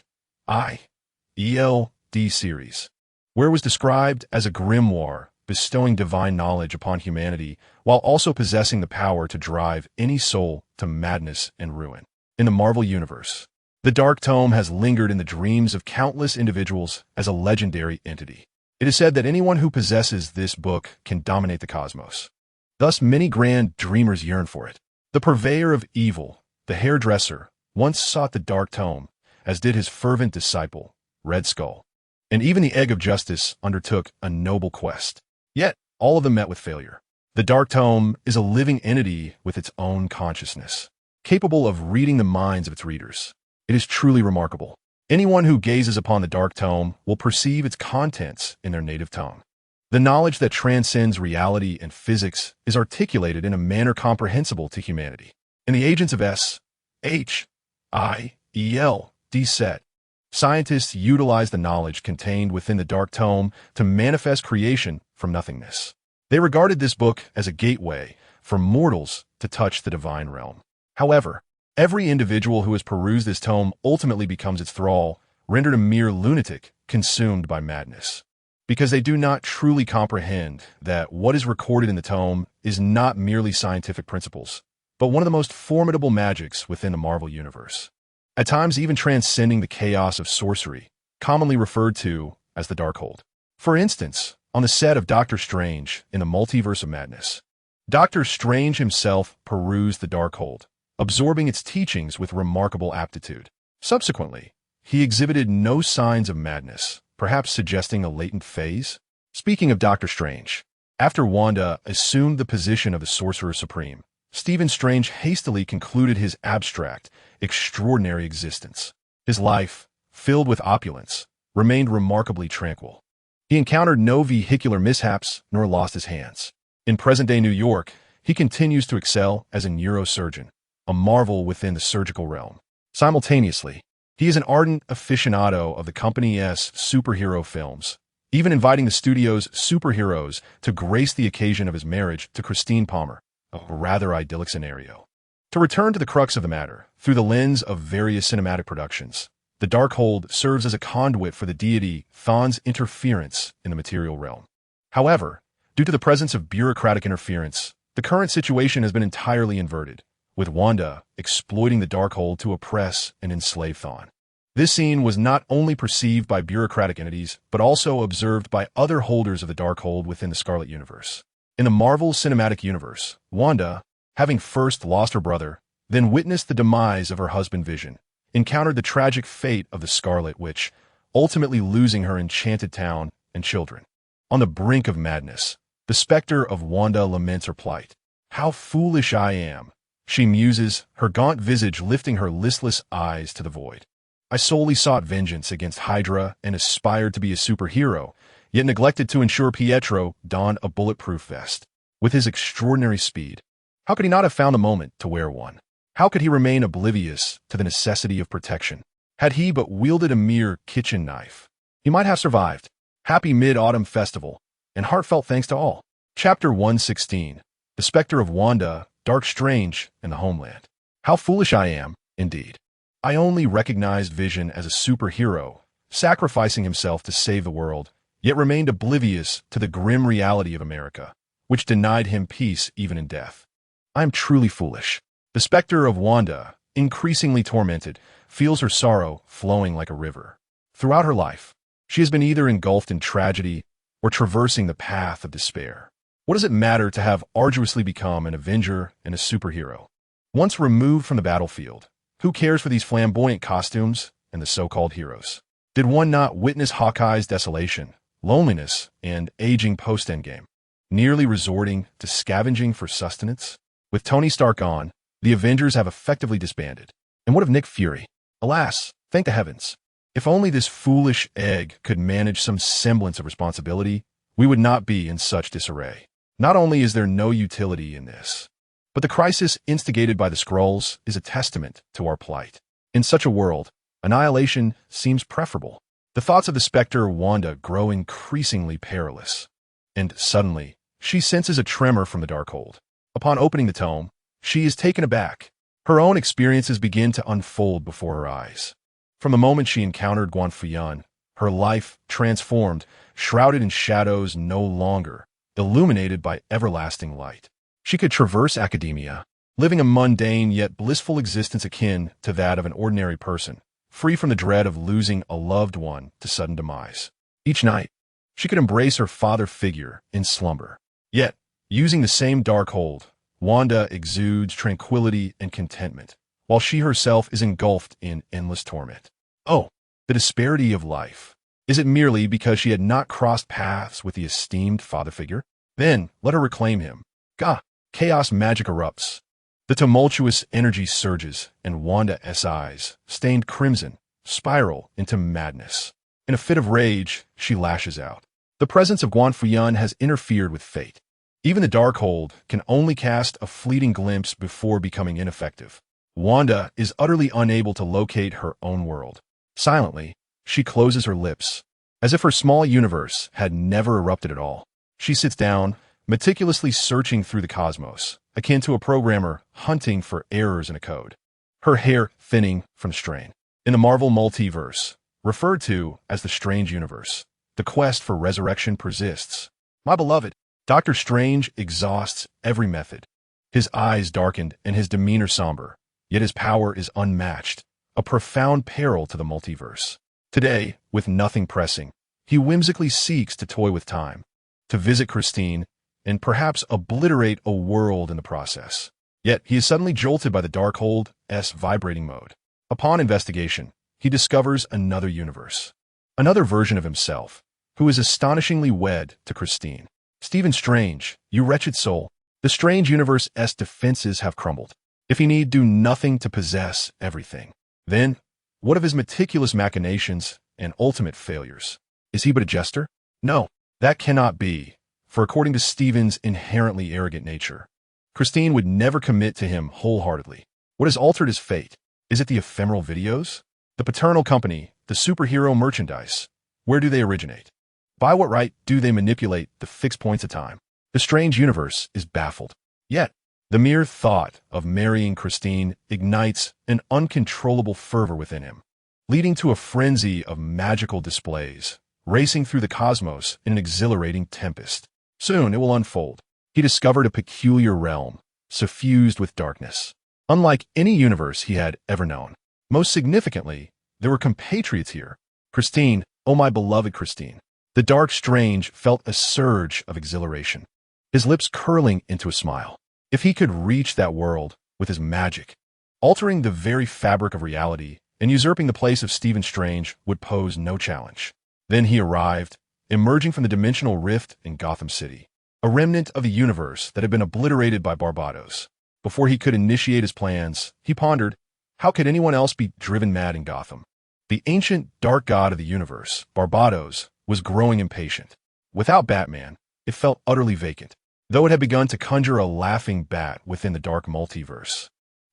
series, where it was described as a grimoire bestowing divine knowledge upon humanity while also possessing the power to drive any soul to madness and ruin. In the Marvel Universe, the Dark Tome has lingered in the dreams of countless individuals as a legendary entity. It is said that anyone who possesses this book can dominate the cosmos. Thus, many grand dreamers yearn for it. The purveyor of evil, the hairdresser, once sought the Dark Tome, as did his fervent disciple, Red Skull. And even the Egg of Justice undertook a noble quest. Yet, all of them met with failure. The Dark Tome is a living entity with its own consciousness, capable of reading the minds of its readers. It is truly remarkable. Anyone who gazes upon the Dark Tome will perceive its contents in their native tongue. The knowledge that transcends reality and physics is articulated in a manner comprehensible to humanity. In the Agents of S.H.I.E.L.D. set, scientists utilize the knowledge contained within the Dark Tome to manifest creation from nothingness. They regarded this book as a gateway for mortals to touch the divine realm. However, every individual who has perused this tome ultimately becomes its thrall, rendered a mere lunatic, consumed by madness. because they do not truly comprehend that what is recorded in the tome is not merely scientific principles, but one of the most formidable magics within the Marvel Universe. At times even transcending the chaos of sorcery, commonly referred to as the Darkhold. For instance, on the set of Doctor Strange in the Multiverse of Madness, Doctor Strange himself perused the Darkhold, absorbing its teachings with remarkable aptitude. Subsequently, he exhibited no signs of madness, perhaps suggesting a latent phase. Speaking of Doctor Strange, after Wanda assumed the position of the Sorcerer Supreme, Stephen Strange hastily concluded his abstract, extraordinary existence. His life, filled with opulence, remained remarkably tranquil. He encountered no vehicular mishaps nor lost his hands. In present-day New York, he continues to excel as a neurosurgeon, a marvel within the surgical realm. Simultaneously, he is an ardent aficionado of the company's superhero films, even inviting the studio's superheroes to grace the occasion of his marriage to Christine Palmer, a rather idyllic scenario. To return to the crux of the matter, through the lens of various cinematic productions, the Darkhold serves as a conduit for the deity Thon's interference in the material realm. However, due to the presence of bureaucratic interference, the current situation has been entirely inverted, with Wanda exploiting the Darkhold to oppress and enslave Thawne. This scene was not only perceived by bureaucratic entities, but also observed by other holders of the Darkhold within the Scarlet Universe. In the Marvel Cinematic Universe, Wanda, having first lost her brother, then witnessed the demise of her husband Vision, encountered the tragic fate of the Scarlet Witch, ultimately losing her enchanted town and children. On the brink of madness, the specter of Wanda laments her plight. "How foolish I am," she muses, her gaunt visage lifting her listless eyes to the void. "I solely sought vengeance against Hydra and aspired to be a superhero, yet neglected to ensure Pietro donned a bulletproof vest. With his extraordinary speed, how could he not have found a moment to wear one? How could he remain oblivious to the necessity of protection? Had he but wielded a mere kitchen knife, he might have survived. Happy Mid-Autumn Festival, and heartfelt thanks to all." Chapter 116, The Spectre of Wanda, Dark Strange, and the Homeland. How foolish I am, indeed. I only recognized Vision as a superhero, sacrificing himself to save the world, yet remained oblivious to the grim reality of America, which denied him peace even in death. I am truly foolish. The specter of Wanda, increasingly tormented, feels her sorrow flowing like a river. Throughout her life, she has been either engulfed in tragedy or traversing the path of despair. What does it matter to have arduously become an Avenger and a superhero? Once removed from the battlefield, who cares for these flamboyant costumes and the so-called heroes? Did one not witness Hawkeye's desolation, loneliness, and aging post-Endgame, nearly resorting to scavenging for sustenance? With Tony Stark gone, the Avengers have effectively disbanded. And what of Nick Fury? Alas, thank the heavens. If only this foolish egg could manage some semblance of responsibility, we would not be in such disarray. Not only is there no utility in this, but the crisis instigated by the Skrulls is a testament to our plight. In such a world, annihilation seems preferable. The thoughts of the specter Wanda grow increasingly perilous, and suddenly, she senses a tremor from the Darkhold. Upon opening the tome, she is taken aback. Her own experiences begin to unfold before her eyes. From the moment she encountered Guan Fuyun, her life transformed, shrouded in shadows no longer, illuminated by everlasting light. She could traverse academia, living a mundane yet blissful existence akin to that of an ordinary person, free from the dread of losing a loved one to sudden demise. Each night, she could embrace her father figure in slumber. Yet, using the same Darkhold, Wanda exudes tranquility and contentment, while she herself is engulfed in endless torment. Oh, the disparity of life. Is it merely because she had not crossed paths with the esteemed father figure? Then, let her reclaim him. Gah! Chaos magic erupts. The tumultuous energy surges, and Wanda's eyes, stained crimson, spiral into madness. In a fit of rage, she lashes out. The presence of Guan Fuyun has interfered with fate. Even the Darkhold can only cast a fleeting glimpse before becoming ineffective. Wanda is utterly unable to locate her own world. Silently, she closes her lips, as if her small universe had never erupted at all. She sits down, meticulously searching through the cosmos, akin to a programmer hunting for errors in a code. Her hair thinning from strain. In the Marvel multiverse, referred to as the Strange Universe, the quest for resurrection persists. My beloved, Dr. Strange exhausts every method. His eyes darkened and his demeanor somber, yet his power is unmatched, a profound peril to the multiverse. Today, with nothing pressing, he whimsically seeks to toy with time, to visit Christine, and perhaps obliterate a world in the process. Yet he is suddenly jolted by the Darkhold's vibrating mode. Upon investigation, he discovers another universe, another version of himself, who is astonishingly wed to Christine. Stephen Strange, you wretched soul, the strange universe's defenses have crumbled. If he need do nothing to possess everything, then what of his meticulous machinations and ultimate failures? Is he but a jester? No, that cannot be, for according to Stephen's inherently arrogant nature, Christine would never commit to him wholeheartedly. What has altered his fate? Is it the ephemeral videos? The paternal company, the superhero merchandise? Where do they originate? By what right do they manipulate the fixed points of time? The strange universe is baffled. Yet, the mere thought of marrying Christine ignites an uncontrollable fervor within him, leading to a frenzy of magical displays, racing through the cosmos in an exhilarating tempest. Soon it will unfold. He discovered a peculiar realm, suffused with darkness, unlike any universe he had ever known. Most significantly, there were compatriots here. Christine, oh my beloved Christine. The dark Strange felt a surge of exhilaration, his lips curling into a smile. If he could reach that world with his magic, altering the very fabric of reality and usurping the place of Stephen Strange would pose no challenge. Then he arrived, emerging from the dimensional rift in Gotham City, a remnant of a universe that had been obliterated by Barbados. Before he could initiate his plans, he pondered, how could anyone else be driven mad in Gotham? The ancient dark god of the universe, Barbados, was growing impatient. Without Batman, it felt utterly vacant, though it had begun to conjure a laughing bat within the dark multiverse.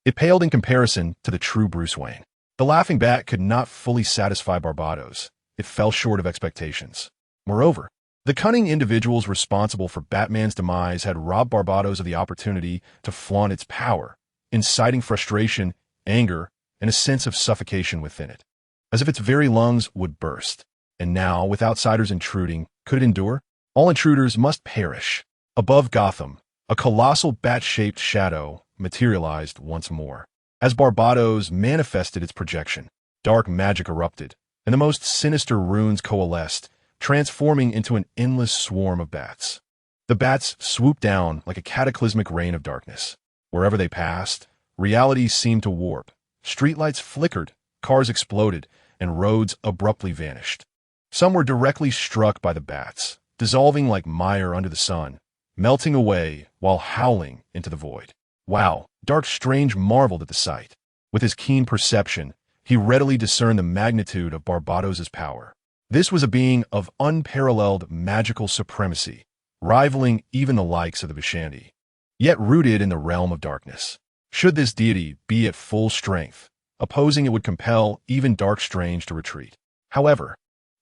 It paled in comparison to the true Bruce Wayne. The laughing bat could not fully satisfy Barbados. It fell short of expectations. Moreover, the cunning individuals responsible for Batman's demise had robbed Barbados of the opportunity to flaunt its power, inciting frustration, anger, and a sense of suffocation within it, as if its very lungs would burst. And now, with outsiders intruding, could it endure? All intruders must perish. Above Gotham, a colossal bat-shaped shadow materialized once more. As Barbados manifested its projection, dark magic erupted, and the most sinister runes coalesced, transforming into an endless swarm of bats. The bats swooped down like a cataclysmic rain of darkness. Wherever they passed, reality seemed to warp. Streetlights flickered, cars exploded, and roads abruptly vanished. Some were directly struck by the bats, dissolving like mire under the sun, melting away while howling into the void. Wow, Dark Strange marveled at the sight. With his keen perception, he readily discerned the magnitude of Barbados's power. This was a being of unparalleled magical supremacy, rivaling even the likes of the Vishanti, yet rooted in the realm of darkness. Should this deity be at full strength, opposing it would compel even Dark Strange to retreat. However,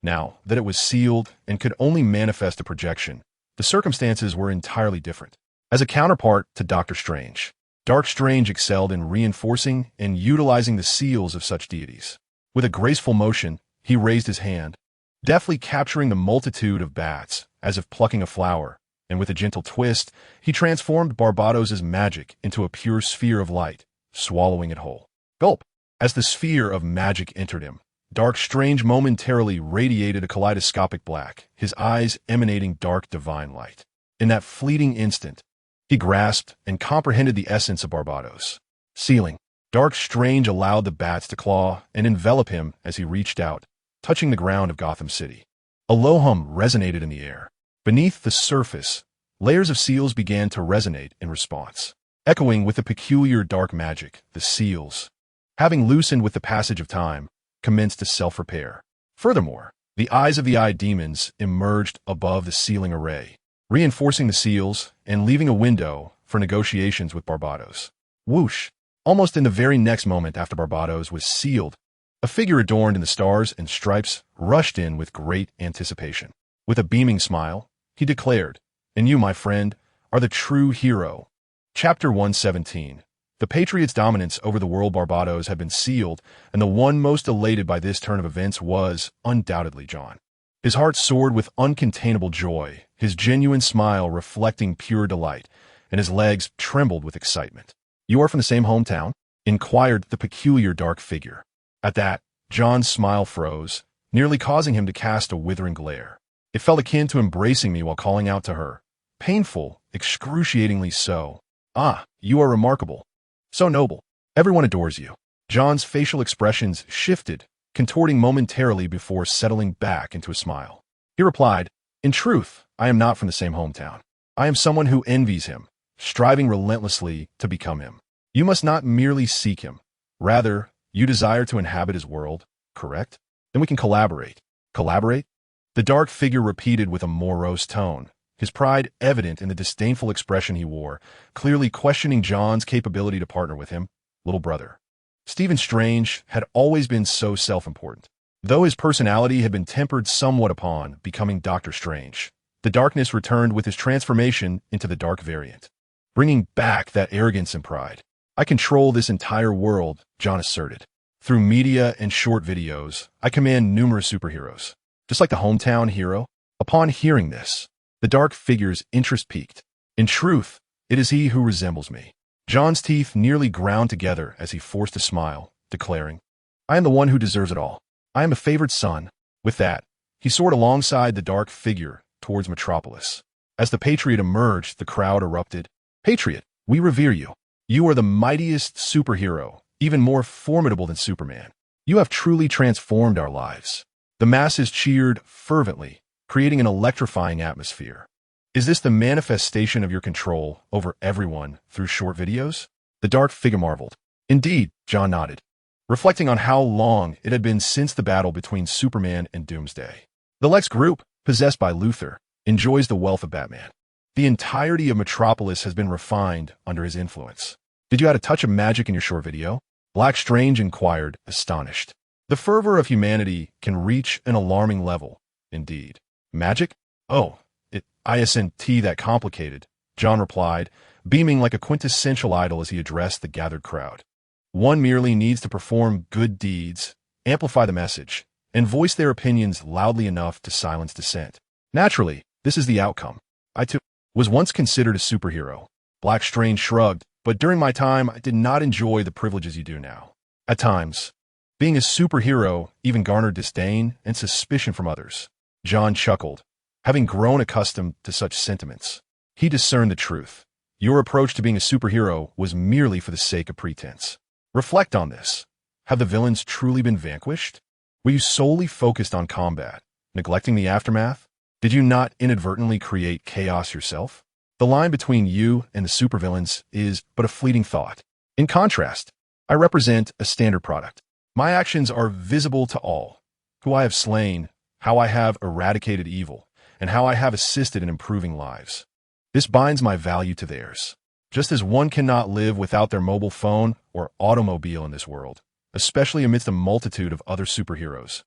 now that it was sealed and could only manifest a projection, the circumstances were entirely different. As a counterpart to Doctor Strange, Dark Strange excelled in reinforcing and utilizing the seals of such deities. With a graceful motion, he raised his hand, deftly capturing the multitude of bats, as if plucking a flower, and with a gentle twist, he transformed Barbados's magic into a pure sphere of light, swallowing it whole. Gulp! As the sphere of magic entered him, Dark Strange momentarily radiated a kaleidoscopic black, his eyes emanating dark divine light. In that fleeting instant, he grasped and comprehended the essence of Barbados. Sealing, Dark Strange allowed the bats to claw and envelop him as he reached out, touching the ground of Gotham City. A low hum resonated in the air. Beneath the surface, layers of seals began to resonate in response. Echoing with the peculiar dark magic, the seals, having loosened with the passage of time, commenced to self-repair. Furthermore, the eyes of the eye demons emerged above the sealing array, reinforcing the seals and leaving a window for negotiations with Barbados. Whoosh! Almost in the very next moment after Barbados was sealed, a figure adorned in the stars and stripes rushed in with great anticipation. With a beaming smile, he declared, "And you, my friend, are the true hero." Chapter 117. The Patriots' dominance over the world Barbados had been sealed, and the one most elated by this turn of events was, undoubtedly, John. His heart soared with uncontainable joy, his genuine smile reflecting pure delight, and his legs trembled with excitement. "You are from the same hometown?" inquired the peculiar dark figure. At that, John's smile froze, nearly causing him to cast a withering glare. It felt akin to embracing me while calling out to her. Painful, excruciatingly so. "Ah, you are remarkable. So noble. Everyone adores you." John's facial expressions shifted, contorting momentarily before settling back into a smile. He replied, "In truth, I am not from the same hometown. I am someone who envies him, striving relentlessly to become him. You must not merely seek him. Rather, you desire to inhabit his world, correct? Then we can collaborate." "Collaborate?" The dark figure repeated with a morose tone, his pride evident in the disdainful expression he wore, clearly questioning John's capability to partner with him. Little brother. Stephen Strange had always been so self-important. Though his personality had been tempered somewhat upon becoming Doctor Strange, the darkness returned with his transformation into the dark variant, bringing back that arrogance and pride. "I control this entire world," John asserted. "Through media and short videos, I command numerous superheroes, just like the hometown hero." Upon hearing this, the dark figure's interest peaked. "In truth, it is he who resembles me." John's teeth nearly ground together as he forced a smile, declaring, "I am the one who deserves it all. I am a favored son." With that, he soared alongside the dark figure towards Metropolis. As the Patriot emerged, the crowd erupted. "Patriot, we revere you. You are the mightiest superhero, even more formidable than Superman. You have truly transformed our lives." The masses cheered fervently, creating an electrifying atmosphere. "Is this the manifestation of your control over everyone through short videos?" The dark figure marveled. "Indeed," John nodded, reflecting on how long it had been since the battle between Superman and Doomsday. "The Lex group, possessed by Luthor, enjoys the wealth of Batman. The entirety of Metropolis has been refined under his influence." "Did you add a touch of magic in your short video?" Black Strange inquired, astonished. "The fervor of humanity can reach an alarming level, indeed." "Magic? Oh, it isn't that complicated," John replied, beaming like a quintessential idol as he addressed the gathered crowd. "One merely needs to perform good deeds, amplify the message, and voice their opinions loudly enough to silence dissent. Naturally, this is the outcome. I too was once considered a superhero." Black Strange shrugged, "But during my time, I did not enjoy the privileges you do now. At times, being a superhero even garnered disdain and suspicion from others." John chuckled, having grown accustomed to such sentiments. He discerned the truth. Your approach to being a superhero was merely for the sake of pretense. Reflect on this. Have the villains truly been vanquished? Were you solely focused on combat, neglecting the aftermath? Did you not inadvertently create chaos yourself? The line between you and the supervillains is but a fleeting thought. In contrast, I represent a standard product. My actions are visible to all. Who I have slain, how I have eradicated evil, and how I have assisted in improving lives. This binds my value to theirs. Just as one cannot live without their mobile phone or automobile in this world, especially amidst a multitude of other superheroes,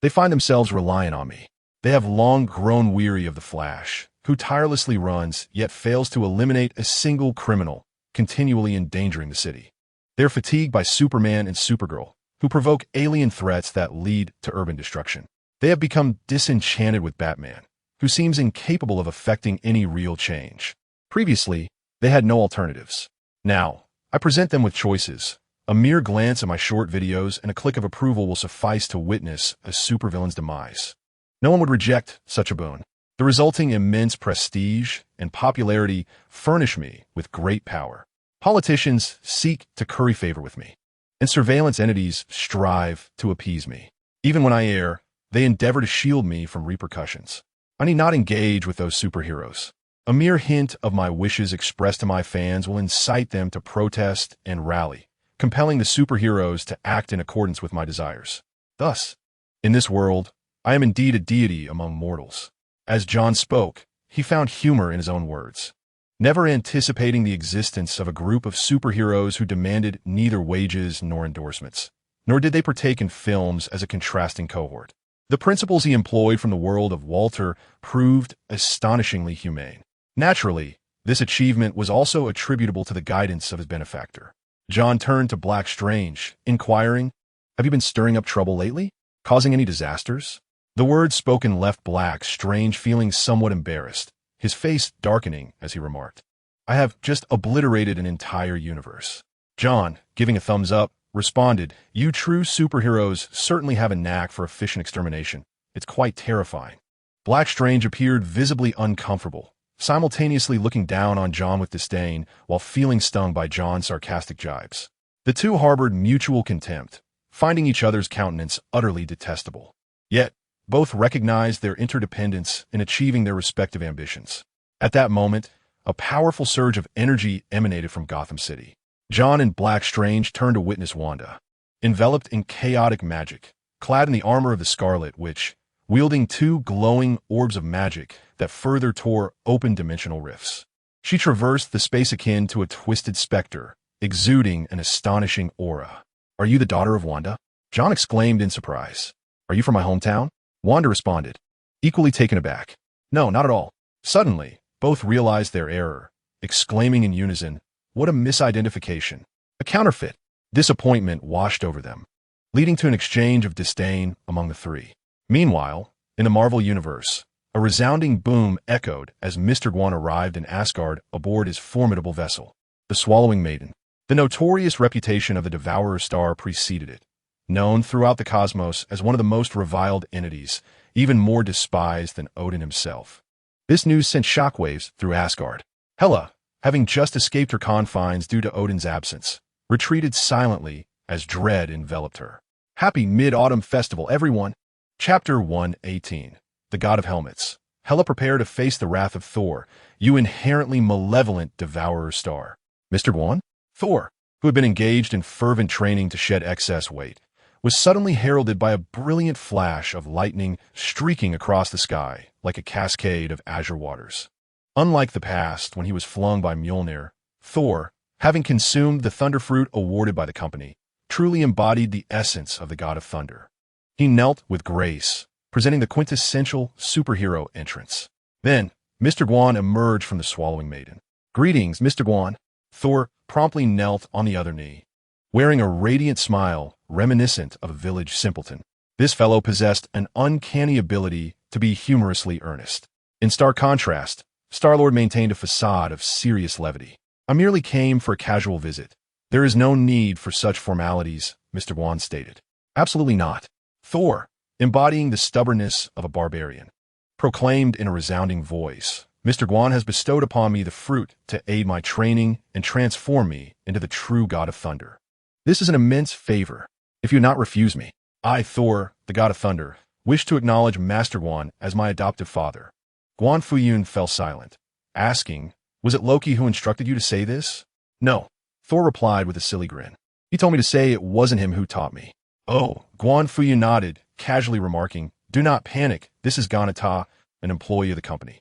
they find themselves reliant on me. They have long grown weary of the Flash, who tirelessly runs yet fails to eliminate a single criminal, continually endangering the city. They're fatigued by Superman and Supergirl, who provoke alien threats that lead to urban destruction. They have become disenchanted with Batman, who seems incapable of effecting any real change. Previously, they had no alternatives. Now, I present them with choices. A mere glance at my short videos and a click of approval will suffice to witness a supervillain's demise. No one would reject such a boon. The resulting immense prestige and popularity furnish me with great power. Politicians seek to curry favor with me, and surveillance entities strive to appease me. Even when I err, they endeavor to shield me from repercussions. I need not engage with those superheroes. A mere hint of my wishes expressed to my fans will incite them to protest and rally, compelling the superheroes to act in accordance with my desires. Thus, in this world, I am indeed a deity among mortals. As John spoke, he found humor in his own words, never anticipating the existence of a group of superheroes who demanded neither wages nor endorsements, nor did they partake in films as a contrasting cohort. The principles he employed from the world of Walter proved astonishingly humane. Naturally, this achievement was also attributable to the guidance of his benefactor. John turned to Black Strange, inquiring, "Have you been stirring up trouble lately? Causing any disasters?" The words spoken left Black Strange feeling somewhat embarrassed, his face darkening as he remarked, "I have just obliterated an entire universe." John, giving a thumbs up, responded, "You true superheroes certainly have a knack for efficient extermination. It's quite terrifying." Black Strange appeared visibly uncomfortable, simultaneously looking down on John with disdain while feeling stung by John's sarcastic jibes. The two harbored mutual contempt, finding each other's countenance utterly detestable. Yet, both recognized their interdependence in achieving their respective ambitions. At that moment, a powerful surge of energy emanated from Gotham City. John and Black Strange turned to witness Wanda, enveloped in chaotic magic, clad in the armor of the Scarlet Witch, wielding two glowing orbs of magic that further tore open dimensional rifts. She traversed the space akin to a twisted specter, exuding an astonishing aura. "Are you the daughter of Wanda?" John exclaimed in surprise. "Are you from my hometown?" Wanda responded, equally taken aback. "No, not at all." Suddenly, both realized their error, exclaiming in unison, "What a misidentification! A counterfeit!" Disappointment washed over them, leading to an exchange of disdain among the three. Meanwhile, in the Marvel Universe, a resounding boom echoed as Mr. Guan arrived in Asgard aboard his formidable vessel, the Swallowing Maiden. The notorious reputation of the Devourer star preceded it, known throughout the cosmos as one of the most reviled entities, even more despised than Odin himself. This news sent shockwaves through Asgard. Hela, having just escaped her confines due to Odin's absence, retreated silently as dread enveloped her. Happy Mid-Autumn Festival, everyone! Chapter 118. The God of Helmets. Hela, prepare to face the wrath of Thor, you inherently malevolent Devourer star. Mr. Guan? Thor, who had been engaged in fervent training to shed excess weight, was suddenly heralded by a brilliant flash of lightning streaking across the sky like a cascade of azure waters. Unlike the past, when he was flung by Mjolnir, Thor, having consumed the thunder fruit awarded by the company, truly embodied the essence of the God of Thunder. He knelt with grace, presenting the quintessential superhero entrance. Then, Mr. Guan emerged from the Swallowing Maiden. "Greetings, Mr. Guan." Thor promptly knelt on the other knee, wearing a radiant smile reminiscent of a village simpleton. This fellow possessed an uncanny ability to be humorously earnest. In stark contrast, Star-Lord maintained a facade of serious levity. "I merely came for a casual visit. There is no need for such formalities," Mr. Guan stated. "Absolutely not." Thor, embodying the stubbornness of a barbarian, proclaimed in a resounding voice, "Mr. Guan has bestowed upon me the fruit to aid my training and transform me into the true God of Thunder. This is an immense favor. If you would not refuse me, I, Thor, the God of Thunder, wish to acknowledge Master Guan as my adoptive father." Guan Fuyun fell silent, asking, "Was it Loki who instructed you to say this?" "No," Thor replied with a silly grin. "He told me to say it wasn't him who taught me." "Oh," Guan Fuyun nodded, casually remarking, "Do not panic, this is Ganata, an employee of the company."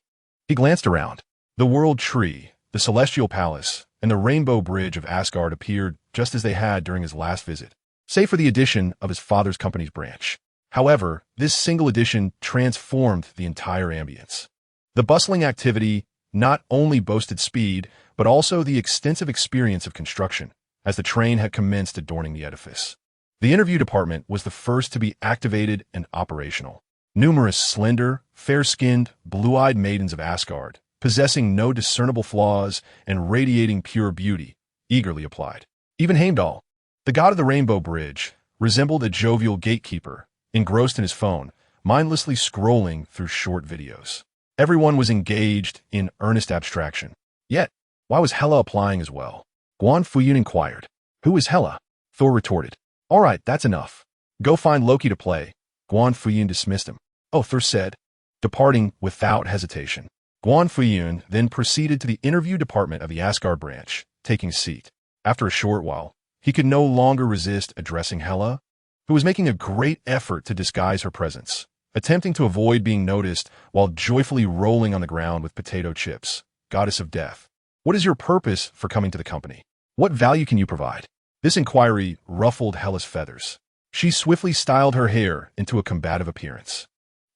He glanced around. The World Tree, the Celestial Palace, and the Rainbow Bridge of Asgard appeared just as they had during his last visit, save for the addition of his father's company's branch. However, this single addition transformed the entire ambience. The bustling activity not only boasted speed, but also the extensive experience of construction, as the train had commenced adorning the edifice. The interview department was the first to be activated and operational. Numerous slender, fair-skinned, blue-eyed maidens of Asgard, possessing no discernible flaws and radiating pure beauty, eagerly applied. Even Heimdall, the god of the Rainbow Bridge, resembled a jovial gatekeeper, engrossed in his phone, mindlessly scrolling through short videos. Everyone was engaged in earnest abstraction. Yet, why was Hela applying as well? Guan Fuyun inquired. "Who is Hela?" Thor retorted. "All right, that's enough. Go find Loki to play." Guan Fuyun dismissed him. "Oh," Thor said, departing without hesitation. Guan Fuyun then proceeded to the interview department of the Asgard branch, taking a seat. After a short while, he could no longer resist addressing Hela, who was making a great effort to disguise her presence, attempting to avoid being noticed while joyfully rolling on the ground with potato chips. "Goddess of Death, what is your purpose for coming to the company? What value can you provide?" This inquiry ruffled Hela's feathers. She swiftly styled her hair into a combative appearance,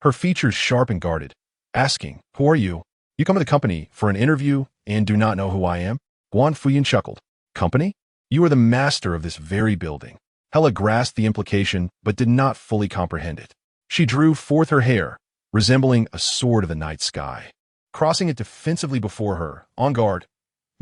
her features sharp and guarded, asking, "Who are you? You come to the company for an interview and do not know who I am?" Guan Fuyun chuckled. "Company? You are the master of this very building." Hela grasped the implication but did not fully comprehend it. She drew forth her hair, resembling a sword of the night sky, crossing it defensively before her, on guard.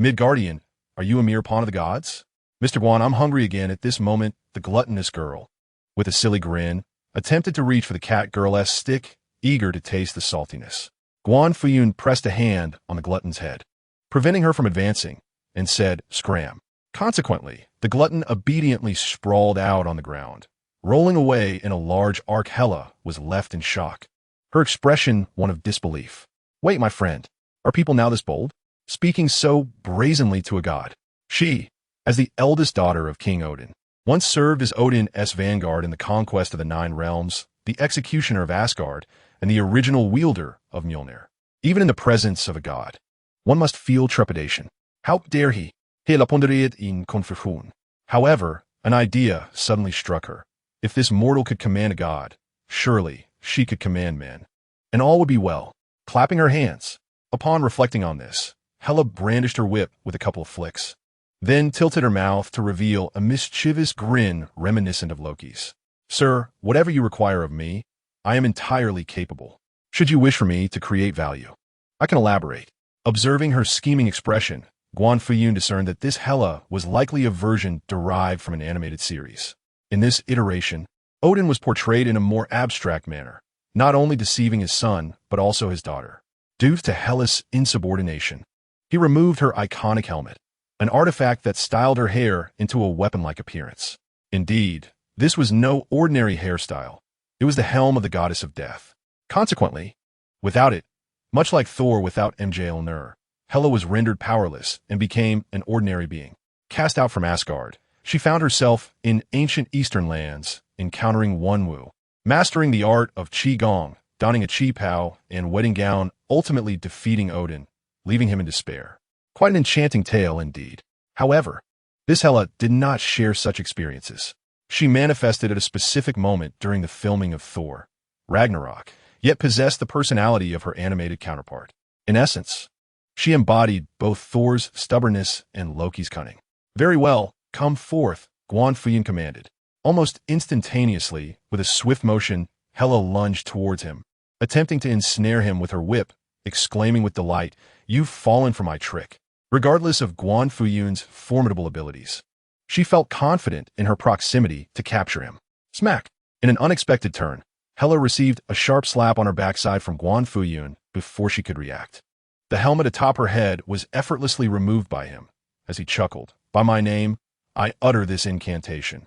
Midgardian, are you a mere pawn of the gods? Mr. Guan, I'm hungry again. At this moment, the gluttonous girl, with a silly grin, attempted to reach for the cat girl-esque stick, eager to taste the saltiness. Guan Fuyun pressed a hand on the glutton's head, preventing her from advancing, and said, "Scram." Consequently, the glutton obediently sprawled out on the ground, rolling away in a large arc. Hela was left in shock, her expression one of disbelief. Wait, my friend, are people now this bold? Speaking so brazenly to a god? She, as the eldest daughter of King Odin, once served as Odin's vanguard in the conquest of the Nine Realms, the executioner of Asgard, and the original wielder of Mjolnir. Even in the presence of a god, one must feel trepidation. How dare he? Hela ponderade in confusion. However, an idea suddenly struck her. If this mortal could command a god, surely she could command men, and all would be well. Clapping her hands, upon reflecting on this, Hela brandished her whip with a couple of flicks, then tilted her mouth to reveal a mischievous grin reminiscent of Loki's. Sir, whatever you require of me, I am entirely capable. Should you wish for me to create value, I can elaborate. Observing her scheming expression, Guan Fuyun discerned that this Hela was likely a version derived from an animated series. In this iteration, Odin was portrayed in a more abstract manner, not only deceiving his son, but also his daughter. Due to Hela's insubordination, he removed her iconic helmet, an artifact that styled her hair into a weapon-like appearance. Indeed, this was no ordinary hairstyle. It was the helm of the goddess of death. Consequently, without it, much like Thor without Mjolnir, Hela was rendered powerless and became an ordinary being. Cast out from Asgard, she found herself in ancient eastern lands, encountering Wunwu, mastering the art of Qigong, donning a Qi-Pao and wedding gown, ultimately defeating Odin, leaving him in despair. Quite an enchanting tale indeed. However, this Hela did not share such experiences. She manifested at a specific moment during the filming of Thor, Ragnarok, yet possessed the personality of her animated counterpart. In essence, she embodied both Thor's stubbornness and Loki's cunning. Very well, come forth, Guan Fuyun commanded. Almost instantaneously, with a swift motion, Hela lunged towards him, attempting to ensnare him with her whip, exclaiming with delight, "You've fallen for my trick." Regardless of Guan Fuyun's formidable abilities, she felt confident in her proximity to capture him. Smack! In an unexpected turn, Hela received a sharp slap on her backside from Guan Fuyun before she could react. The helmet atop her head was effortlessly removed by him, as he chuckled, "By my name, I utter this incantation.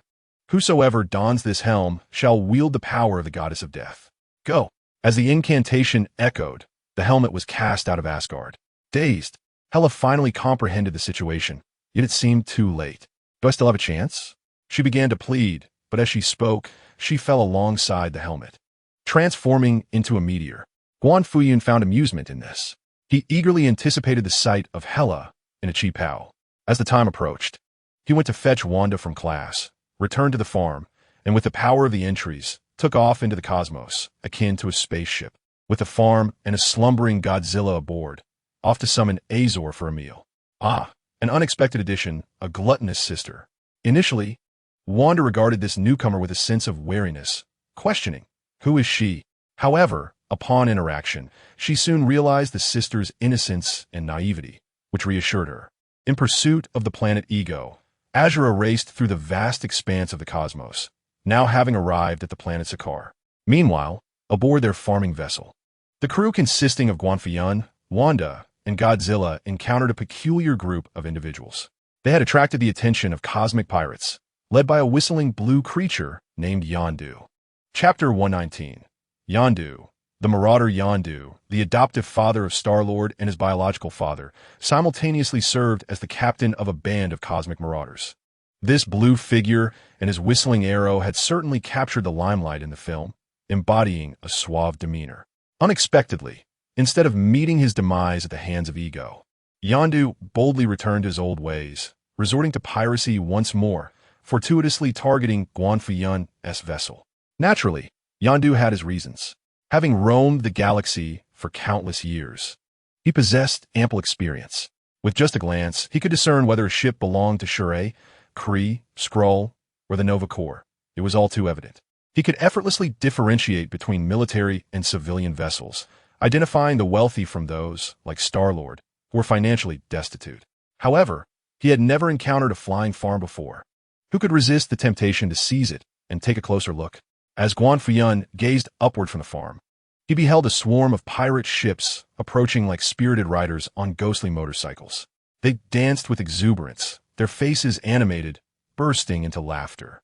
Whosoever dons this helm shall wield the power of the goddess of death. Go!" As the incantation echoed, the helmet was cast out of Asgard. Dazed, Hela finally comprehended the situation, yet it seemed too late. "Do I still have a chance?" She began to plead, but as she spoke, she fell alongside the helmet, transforming into a meteor. Guan Fuyun found amusement in this. He eagerly anticipated the sight of Hela in a Qi-Pao. As the time approached, he went to fetch Wanda from class, returned to the farm, and with the power of the entries, took off into the cosmos, akin to a spaceship, with the farm and a slumbering Godzilla aboard, off to summon Azor for a meal. Ah, an unexpected addition, a gluttonous sister. Initially, Wanda regarded this newcomer with a sense of wariness, questioning, who is she? However, upon interaction, she soon realized the sister's innocence and naivety, which reassured her. In pursuit of the planet Ego, Azura raced through the vast expanse of the cosmos, now having arrived at the planet Sakaar. Meanwhile, aboard their farming vessel, the crew consisting of Guan Fuyun, Wanda, and Godzilla encountered a peculiar group of individuals. They had attracted the attention of cosmic pirates, led by a whistling blue creature named Yondu. Chapter 119. Yondu. The marauder Yondu, the adoptive father of Star-Lord and his biological father, simultaneously served as the captain of a band of cosmic marauders. This blue figure and his whistling arrow had certainly captured the limelight in the film, embodying a suave demeanor. Unexpectedly, instead of meeting his demise at the hands of Ego, Yondu boldly returned to his old ways, resorting to piracy once more, fortuitously targeting Guan Fuyun's vessel. Naturally, Yondu had his reasons. Having roamed the galaxy for countless years, he possessed ample experience. With just a glance, he could discern whether a ship belonged to Shurei, Kree, Skrull, or the Nova Corps. It was all too evident. He could effortlessly differentiate between military and civilian vessels, identifying the wealthy from those, like Star-Lord, who were financially destitute. However, he had never encountered a flying farm before. Who could resist the temptation to seize it and take a closer look? As Guan Fuyun gazed upward from the farm, he beheld a swarm of pirate ships approaching like spirited riders on ghostly motorcycles. They danced with exuberance, their faces animated, bursting into laughter.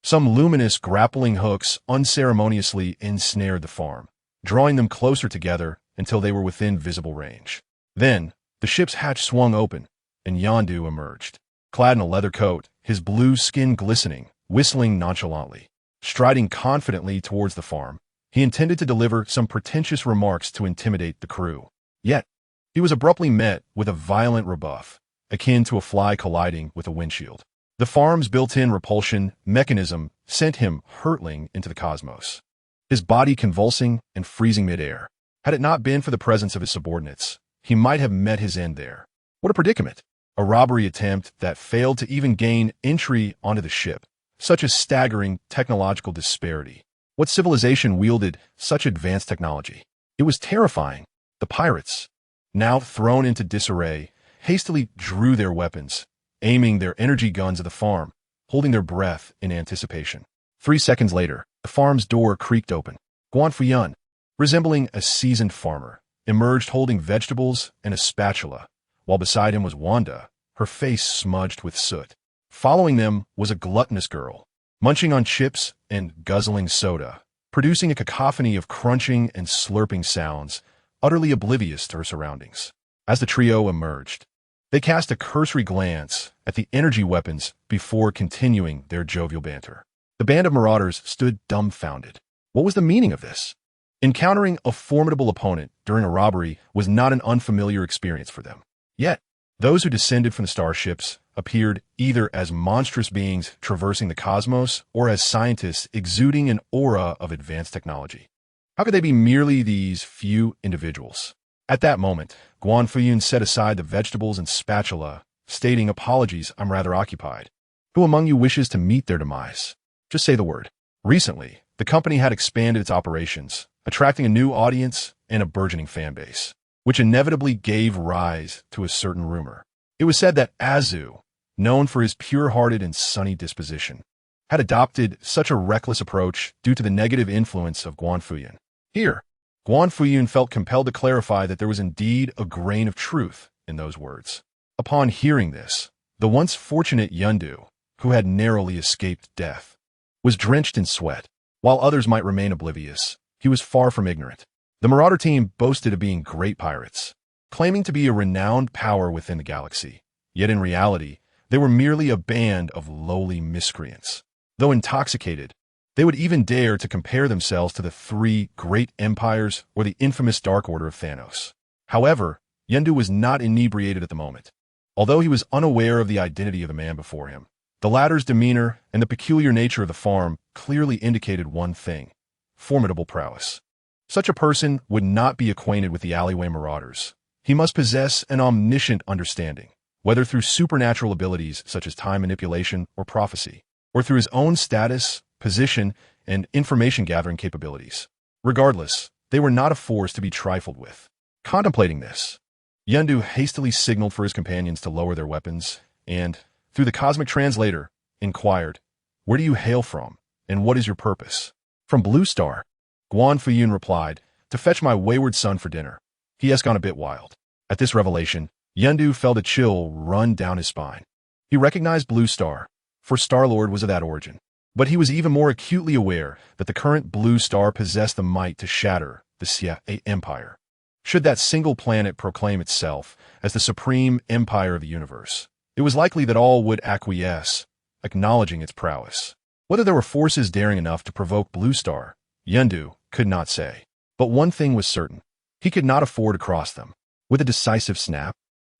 Some luminous grappling hooks unceremoniously ensnared the farm, drawing them closer together until they were within visible range. Then, the ship's hatch swung open, and Yandu emerged. Clad in a leather coat, his blue skin glistening, whistling nonchalantly. Striding confidently towards the farm, he intended to deliver some pretentious remarks to intimidate the crew. Yet, he was abruptly met with a violent rebuff, akin to a fly colliding with a windshield. The farm's built-in repulsion mechanism sent him hurtling into the cosmos, his body convulsing and freezing midair. Had it not been for the presence of his subordinates, he might have met his end there. What a predicament! A robbery attempt that failed to even gain entry onto the ship. Such a staggering technological disparity. What civilization wielded such advanced technology? It was terrifying. The pirates, now thrown into disarray, hastily drew their weapons, aiming their energy guns at the farm, holding their breath in anticipation. 3 seconds later, the farm's door creaked open. Guan Fuyun, resembling a seasoned farmer, emerged holding vegetables and a spatula, while beside him was Wanda, her face smudged with soot. Following them was a gluttonous girl, munching on chips and guzzling soda, producing a cacophony of crunching and slurping sounds, utterly oblivious to her surroundings. As the trio emerged, they cast a cursory glance at the energy weapons before continuing their jovial banter. The band of marauders stood dumbfounded. What was the meaning of this? Encountering a formidable opponent during a robbery was not an unfamiliar experience for them. Yet, those who descended from the starships appeared either as monstrous beings traversing the cosmos or as scientists exuding an aura of advanced technology. How could they be merely these few individuals? At that moment, Guan Fuyun set aside the vegetables and spatula, stating, "Apologies, I'm rather occupied. Who among you wishes to meet their demise? Just say the word." Recently, the company had expanded its operations, attracting a new audience and a burgeoning fan base, which inevitably gave rise to a certain rumor. It was said that Azu, known for his pure-hearted and sunny disposition, had adopted such a reckless approach due to the negative influence of Guan Fuyun. Here, Guan Fuyun felt compelled to clarify that there was indeed a grain of truth in those words. Upon hearing this, the once fortunate Yundu, who had narrowly escaped death, was drenched in sweat. While others might remain oblivious, he was far from ignorant. The Marauder team boasted of being great pirates, claiming to be a renowned power within the galaxy. Yet in reality, they were merely a band of lowly miscreants. Though intoxicated, they would even dare to compare themselves to the 3 great empires or the infamous Dark Order of Thanos. However, Yendu was not inebriated at the moment. Although he was unaware of the identity of the man before him, the latter's demeanor and the peculiar nature of the farm clearly indicated one thing: formidable prowess. Such a person would not be acquainted with the alleyway marauders. He must possess an omniscient understanding, whether through supernatural abilities such as time manipulation or prophecy, or through his own status, position, and information-gathering capabilities. Regardless, they were not a force to be trifled with. Contemplating this, Yendu hastily signaled for his companions to lower their weapons and, through the cosmic translator, inquired, "Where do you hail from, and what is your purpose?" "From Blue Star," Guan Fuyun replied, "to fetch my wayward son for dinner. He has gone a bit wild." At this revelation, Yendu felt a chill run down his spine. He recognized Blue Star, for Star-Lord was of that origin. But he was even more acutely aware that the current Blue Star possessed the might to shatter the Xia Empire. Should that single planet proclaim itself as the supreme empire of the universe, it was likely that all would acquiesce, acknowledging its prowess. Whether there were forces daring enough to provoke Blue Star, Yendu could not say. But one thing was certain: he could not afford to cross them. With a decisive snap,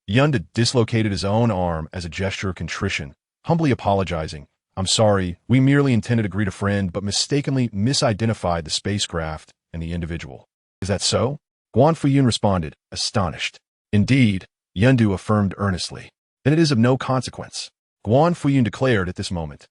Yendu dislocated his own arm as a gesture of contrition, humbly apologizing. "I'm sorry, we merely intended to greet a friend but mistakenly misidentified the spacecraft and the individual." "Is that so?" Guan Fuyun responded, astonished. "Indeed," Yendu affirmed earnestly. "Then it is of no consequence." Guan Fuyun declared at this moment,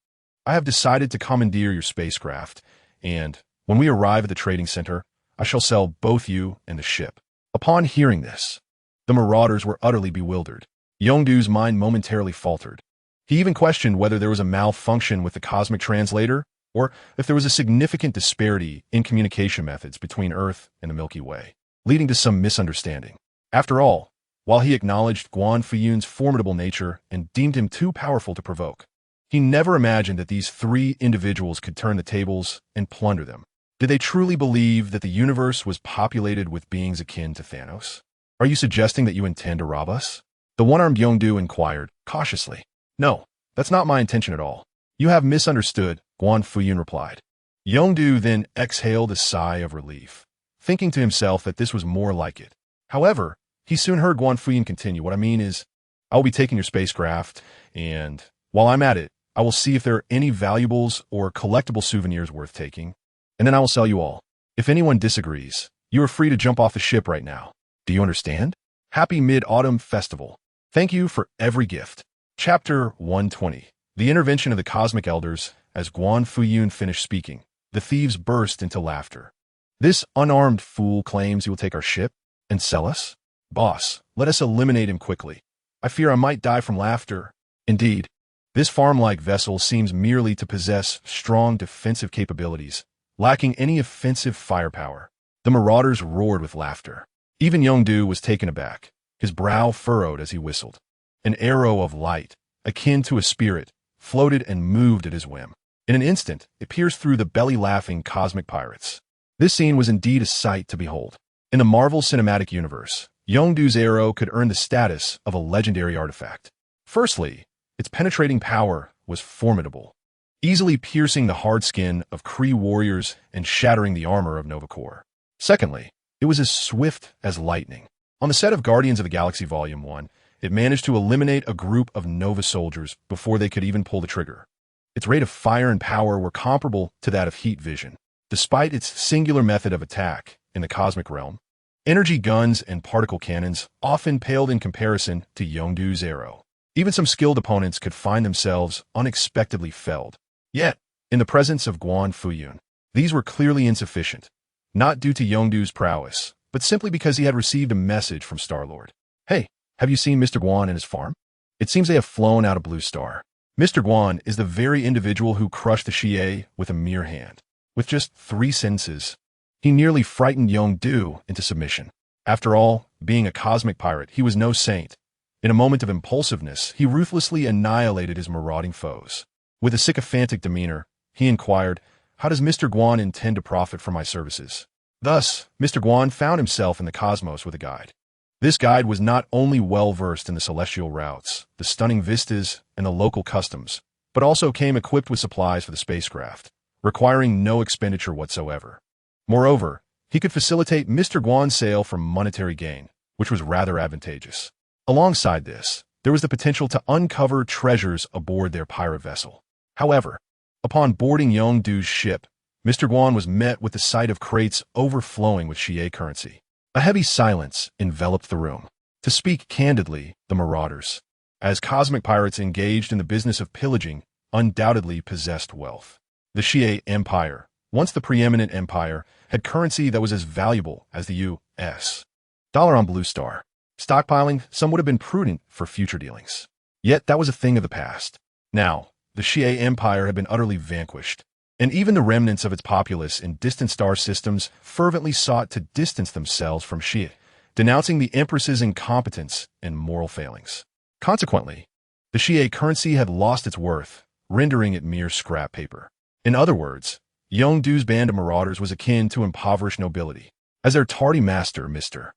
"I have decided to commandeer your spacecraft, and when we arrive at the trading center, I shall sell both you and the ship." Upon hearing this, the marauders were utterly bewildered. Yongdu's mind momentarily faltered. He even questioned whether there was a malfunction with the cosmic translator, or if there was a significant disparity in communication methods between Earth and the Milky Way, leading to some misunderstanding. After all, while he acknowledged Guan Fuyun's formidable nature and deemed him too powerful to provoke, he never imagined that these three individuals could turn the tables and plunder them. Did they truly believe that the universe was populated with beings akin to Thanos? "Are you suggesting that you intend to rob us?" The one-armed Yongdu inquired, cautiously. "No, that's not my intention at all. You have misunderstood," Guan Fuyun replied. Yongdu then exhaled a sigh of relief, thinking to himself that this was more like it. However, he soon heard Guan Fuyun continue, "What I mean is, I will be taking your spacecraft, and while I'm at it, I will see if there are any valuables or collectible souvenirs worth taking, and then I will sell you all. If anyone disagrees, you are free to jump off the ship right now. Do you understand? Happy Mid-Autumn Festival. Thank you for every gift." Chapter 120. The Intervention of the Cosmic Elders. As Guan Fuyun finished speaking, the thieves burst into laughter. "This unarmed fool claims he will take our ship and sell us? Boss, let us eliminate him quickly. I fear I might die from laughter. Indeed, this farm-like vessel seems merely to possess strong defensive capabilities, lacking any offensive firepower." The marauders roared with laughter. Even Yongdu was taken aback, his brow furrowed as he whistled. An arrow of light, akin to a spirit, floated and moved at his whim. In an instant, it pierced through the belly-laughing cosmic pirates. This scene was indeed a sight to behold. In the Marvel Cinematic Universe, Yongdu's arrow could earn the status of a legendary artifact. Firstly, its penetrating power was formidable, easily piercing the hard skin of Kree warriors and shattering the armor of Nova Corps. Secondly, it was as swift as lightning. On the set of Guardians of the Galaxy Volume 1, it managed to eliminate a group of Nova soldiers before they could even pull the trigger. Its rate of fire and power were comparable to that of heat vision. Despite its singular method of attack in the cosmic realm, energy guns and particle cannons often paled in comparison to Yongdu's arrow. Even some skilled opponents could find themselves unexpectedly felled. Yet, in the presence of Guan Fuyun, these were clearly insufficient, not due to Yongdu's prowess, but simply because he had received a message from Star-Lord. "Hey, have you seen Mr. Guan and his farm? It seems they have flown out of Blue Star." Mr. Guan is the very individual who crushed the Xie with a mere hand. With just 3 sentences, he nearly frightened Yongdu into submission. After all, being a cosmic pirate, he was no saint. In a moment of impulsiveness, he ruthlessly annihilated his marauding foes. With a sycophantic demeanor, he inquired, "How does Mr. Guan intend to profit from my services?" Thus, Mr. Guan found himself in the cosmos with a guide. This guide was not only well-versed in the celestial routes, the stunning vistas, and the local customs, but also came equipped with supplies for the spacecraft, requiring no expenditure whatsoever. Moreover, he could facilitate Mr. Guan's sale for monetary gain, which was rather advantageous. Alongside this, there was the potential to uncover treasures aboard their pirate vessel. However, upon boarding Yongdu's ship, Mr. Guan was met with the sight of crates overflowing with Xie currency. A heavy silence enveloped the room. To speak candidly, the marauders, as cosmic pirates engaged in the business of pillaging, undoubtedly possessed wealth. The Xie Empire, once the preeminent empire, had currency that was as valuable as the U.S. dollar on Blue Star. Stockpiling some would have been prudent for future dealings. Yet that was a thing of the past. Now, the Xie Empire had been utterly vanquished, and even the remnants of its populace in distant star systems fervently sought to distance themselves from Xie, denouncing the Empress's incompetence and moral failings. Consequently, the Xie currency had lost its worth, rendering it mere scrap paper. In other words, Yongdu's band of marauders was akin to impoverished nobility. As their tardy master, Mr.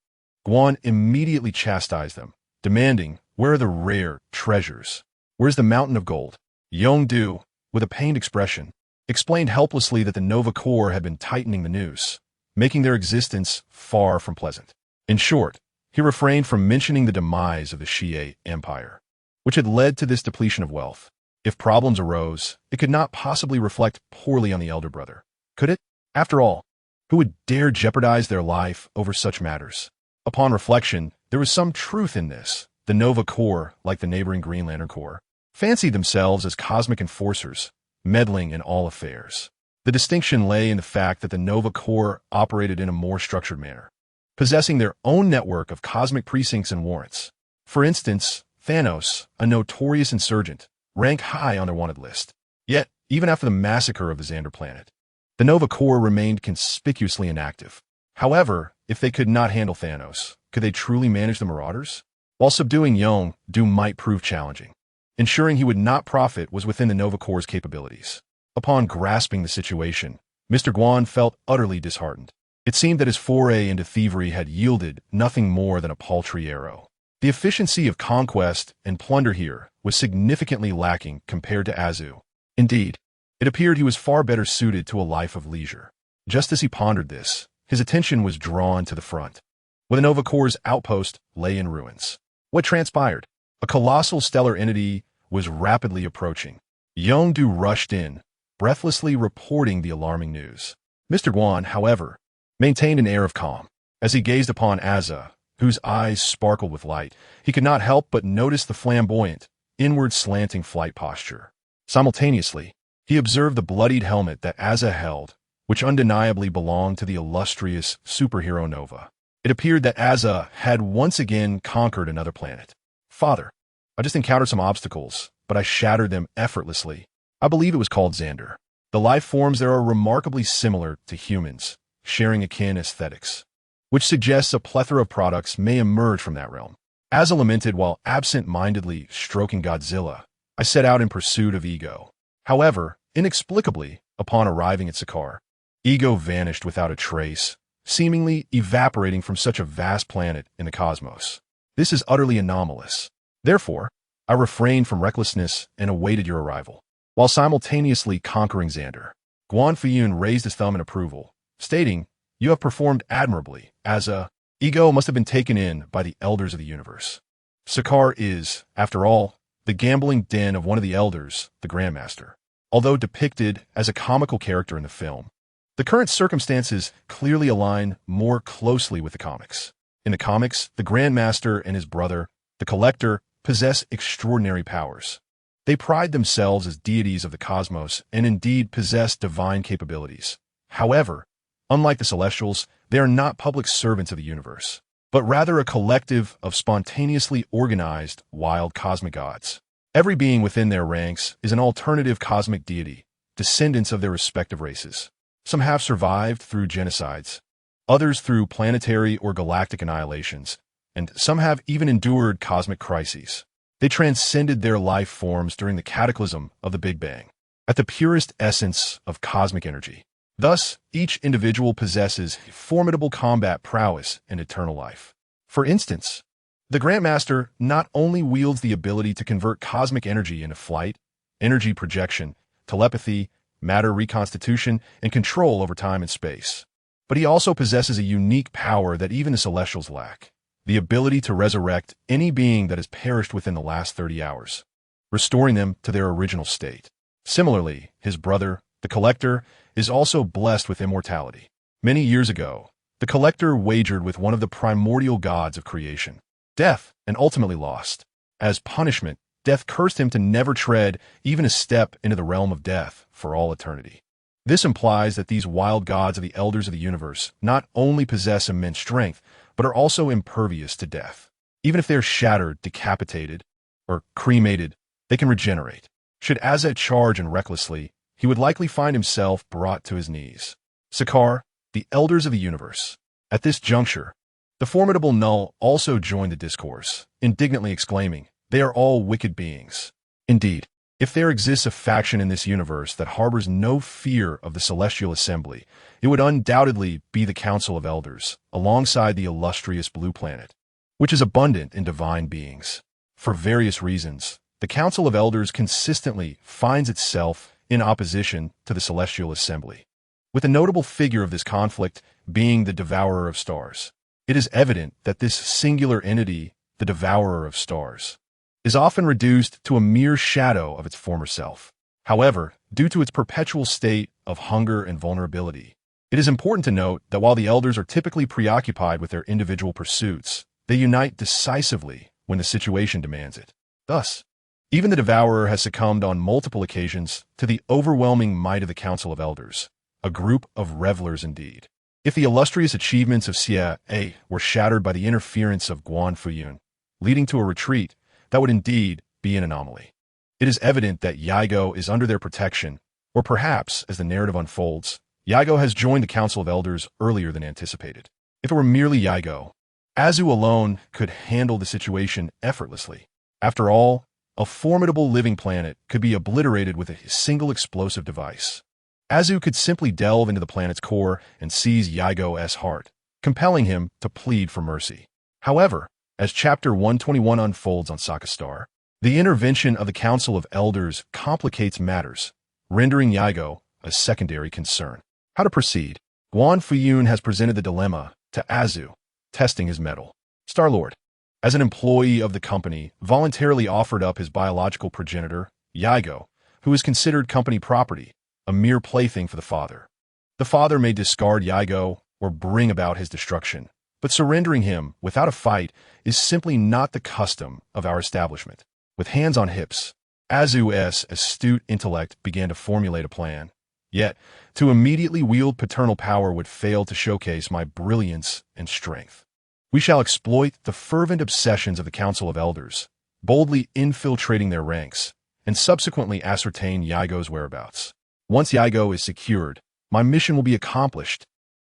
Guan immediately chastised them, demanding, "Where are the rare treasures? Where's the mountain of gold?" Yongdu, with a pained expression, explained helplessly that the Nova Corps had been tightening the noose, making their existence far from pleasant. In short, he refrained from mentioning the demise of the Xie Empire, which had led to this depletion of wealth. If problems arose, it could not possibly reflect poorly on the elder brother, could it? After all, who would dare jeopardize their life over such matters? Upon reflection, there was some truth in this. The Nova Corps, like the neighboring Green Lantern Corps, fancied themselves as cosmic enforcers, meddling in all affairs. The distinction lay in the fact that the Nova Corps operated in a more structured manner, possessing their own network of cosmic precincts and warrants. For instance, Thanos, a notorious insurgent, ranked high on their wanted list. Yet, even after the massacre of the Xander planet, the Nova Corps remained conspicuously inactive. However, if they could not handle Thanos, could they truly manage the Marauders? While subduing Yong, Doom might prove challenging. Ensuring he would not profit was within the Nova Corps' capabilities. Upon grasping the situation, Mr. Guan felt utterly disheartened. It seemed that his foray into thievery had yielded nothing more than a paltry arrow. The efficiency of conquest and plunder here was significantly lacking compared to Azu. Indeed, it appeared he was far better suited to a life of leisure. Just as he pondered this, his attention was drawn to the front, where the Nova Corps' outpost lay in ruins. What transpired? A colossal stellar entity was rapidly approaching. Yongdu rushed in, breathlessly reporting the alarming news. Mr. Guan, however, maintained an air of calm. As he gazed upon Azza, whose eyes sparkled with light, he could not help but notice the flamboyant, inward slanting flight posture. Simultaneously, he observed the bloodied helmet that Azza held, which undeniably belonged to the illustrious superhero Nova. It appeared that Azza had once again conquered another planet. Father, I just encountered some obstacles, but I shattered them effortlessly. I believe it was called Xander. The life forms there are remarkably similar to humans, sharing akin aesthetics, which suggests a plethora of products may emerge from that realm. Azza lamented while absent-mindedly stroking Godzilla. I set out in pursuit of Ego. However, inexplicably, upon arriving at Sakaar, Ego vanished without a trace, seemingly evaporating from such a vast planet in the cosmos. This is utterly anomalous. Therefore, I refrained from recklessness and awaited your arrival. While simultaneously conquering Xander, Guan Fuyun raised his thumb in approval, stating, "You have performed admirably, Azza. Ego must have been taken in by the elders of the universe. Sakaar is, after all, the gambling den of one of the elders, the Grandmaster. Although depicted as a comical character in the film, the current circumstances clearly align more closely with the comics. In the comics, the Grandmaster and his brother, the Collector, possess extraordinary powers. They pride themselves as deities of the cosmos and indeed possess divine capabilities. However, unlike the Celestials, they are not public servants of the universe, but rather a collective of spontaneously organized, wild cosmic gods. Every being within their ranks is an alternative cosmic deity, descendants of their respective races. Some have survived through genocides, others through planetary or galactic annihilations, and some have even endured cosmic crises. They transcended their life forms during the cataclysm of the Big Bang, at the purest essence of cosmic energy. Thus, each individual possesses formidable combat prowess and eternal life. For instance, the Grandmaster not only wields the ability to convert cosmic energy into flight, energy projection, telepathy, matter reconstitution, and control over time and space, but he also possesses a unique power that even the Celestials lack: the ability to resurrect any being that has perished within the last 30 hours, restoring them to their original state. Similarly, his brother, the Collector, is also blessed with immortality. Many years ago, the Collector wagered with one of the primordial gods of creation, Death, and ultimately lost. As punishment, Death cursed him to never tread even a step into the realm of death for all eternity. This implies that these wild gods of the elders of the universe not only possess immense strength, but are also impervious to death. Even if they are shattered, decapitated, or cremated, they can regenerate. Should Azet charge in recklessly, he would likely find himself brought to his knees. Sakaar, the elders of the universe. At this juncture, the formidable Null also joined the discourse, indignantly exclaiming, "They are all wicked beings." Indeed, if there exists a faction in this universe that harbors no fear of the Celestial Assembly, it would undoubtedly be the Council of Elders, alongside the illustrious Blue Planet, which is abundant in divine beings. For various reasons, the Council of Elders consistently finds itself in opposition to the Celestial Assembly, with a notable figure of this conflict being the Devourer of Stars. It is evident that this singular entity, the Devourer of Stars, is often reduced to a mere shadow of its former self. However, due to its perpetual state of hunger and vulnerability, it is important to note that while the Elders are typically preoccupied with their individual pursuits, they unite decisively when the situation demands it. Thus, even the Devourer has succumbed on multiple occasions to the overwhelming might of the Council of Elders, a group of revelers indeed. If the illustrious achievements of CIA were shattered by the interference of Guan Fuyun, leading to a retreat, that would indeed be an anomaly. It is evident that Yigo is under their protection, or perhaps, as the narrative unfolds, Yigo has joined the Council of Elders earlier than anticipated. If it were merely Yigo, Azu alone could handle the situation effortlessly. After all, a formidable living planet could be obliterated with a single explosive device. Azu could simply delve into the planet's core and seize Yigo's heart, compelling him to plead for mercy. However, as Chapter 121 unfolds on Sokka Star, the intervention of the Council of Elders complicates matters, rendering Yigo a secondary concern. How to proceed? Guan Fuyun has presented the dilemma to Azu, testing his mettle. Star-Lord, as an employee of the company, voluntarily offered up his biological progenitor, Yigo, who is considered company property, a mere plaything for the father. The father may discard Yigo or bring about his destruction, but surrendering him without a fight is simply not the custom of our establishment. With hands on hips, Azu's astute intellect began to formulate a plan. Yet, to immediately wield paternal power would fail to showcase my brilliance and strength. We shall exploit the fervent obsessions of the Council of Elders, boldly infiltrating their ranks, and subsequently ascertain Yigo's whereabouts. Once Yigo is secured, my mission will be accomplished.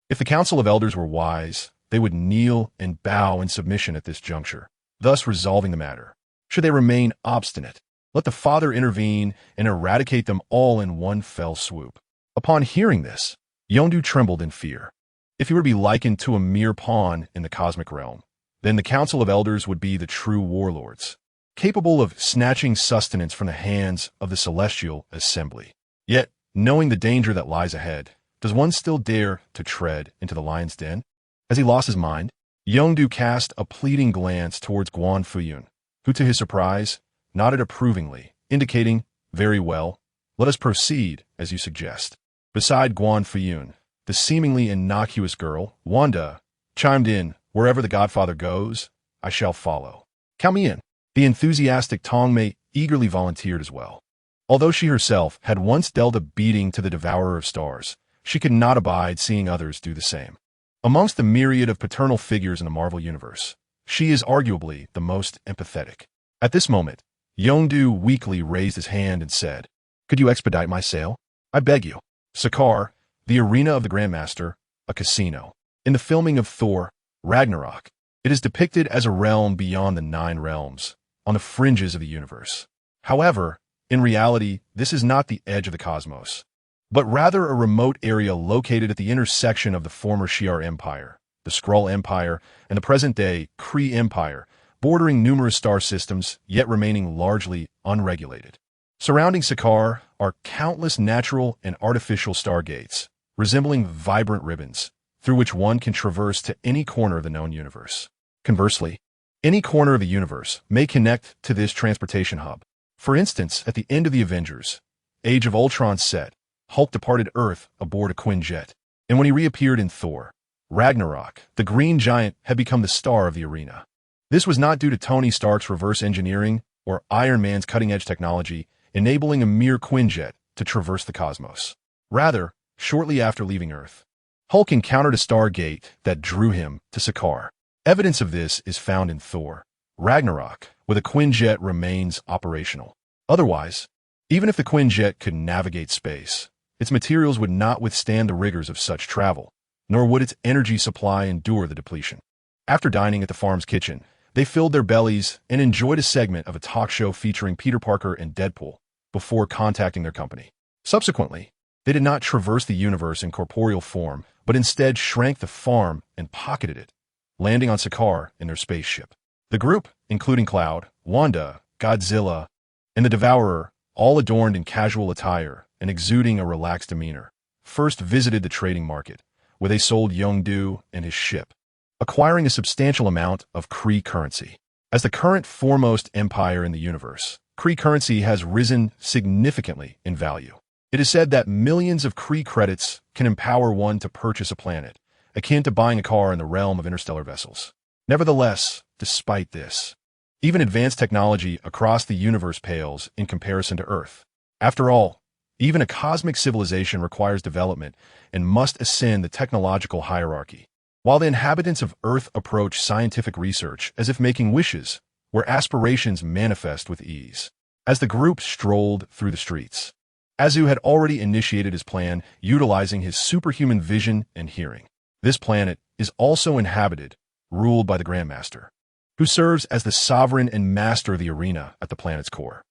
If the Council of Elders were wise, they would kneel and bow in submission at this juncture, thus resolving the matter. Should they remain obstinate, let the Father intervene and eradicate them all in one fell swoop. Upon hearing this, Yondu trembled in fear. If he were to be likened to a mere pawn in the cosmic realm, then the Council of Elders would be the true warlords, capable of snatching sustenance from the hands of the celestial assembly. Yet, knowing the danger that lies ahead, does one still dare to tread into the lion's den? As he lost his mind, Yondu cast a pleading glance towards Guan Fuyun, who to his surprise, nodded approvingly, indicating, "Very well, let us proceed as you suggest." Beside Guan Fuyun, the seemingly innocuous girl, Wanda, chimed in, "Wherever the Godfather goes, I shall follow. Count me in." The enthusiastic Tongmei eagerly volunteered as well. Although she herself had once dealt a beating to the Devourer of Stars, she could not abide seeing others do the same. Amongst the myriad of paternal figures in the Marvel Universe, she is arguably the most empathetic. At this moment, Yondu weakly raised his hand and said, "Could you expedite my sale? I beg you." Sakaar, the arena of the Grandmaster, a casino. In the filming of Thor, Ragnarok, it is depicted as a realm beyond the 9 realms, on the fringes of the universe. However, in reality, this is not the edge of the cosmos, but rather a remote area located at the intersection of the former Shi'ar Empire, the Skrull Empire, and the present-day Kree Empire, bordering numerous star systems, yet remaining largely unregulated. Surrounding Sakaar are countless natural and artificial stargates, resembling vibrant ribbons, through which one can traverse to any corner of the known universe. Conversely, any corner of the universe may connect to this transportation hub. For instance, at the end of the Avengers, Age of Ultron set, Hulk departed Earth aboard a Quinjet, and when he reappeared in Thor, Ragnarok, the Green Giant had become the star of the arena. This was not due to Tony Stark's reverse engineering or Iron Man's cutting-edge technology, enabling a mere Quinjet to traverse the cosmos. Rather, shortly after leaving Earth, Hulk encountered a stargate that drew him to Sakaar. Evidence of this is found in Thor, Ragnarok, where the Quinjet remains operational. Otherwise, even if the Quinjet could navigate space, its materials would not withstand the rigors of such travel, nor would its energy supply endure the depletion. After dining at the farm's kitchen, they filled their bellies and enjoyed a segment of a talk show featuring Peter Parker and Deadpool before contacting their company. Subsequently, they did not traverse the universe in corporeal form, but instead shrank the farm and pocketed it, landing on Sakaar in their spaceship. The group, including Cloud, Wanda, Godzilla, and the Devourer, all adorned in casual attire and exuding a relaxed demeanor, first visited the trading market, where they sold Yondu and his ship, acquiring a substantial amount of Kree currency. As the current foremost empire in the universe, Kree currency has risen significantly in value. It is said that millions of Kree credits can empower one to purchase a planet, akin to buying a car in the realm of interstellar vessels. Nevertheless, despite this, even advanced technology across the universe pales in comparison to Earth. After all, Even a cosmic civilization requires development and must ascend the technological hierarchy. While the inhabitants of Earth approach scientific research as if making wishes, where aspirations manifest with ease. As the group strolled through the streets, Azu had already initiated his plan, utilizing his superhuman vision and hearing. This planet is also inhabited, ruled by the Grandmaster, who serves as the sovereign and master of the arena at the planet's core.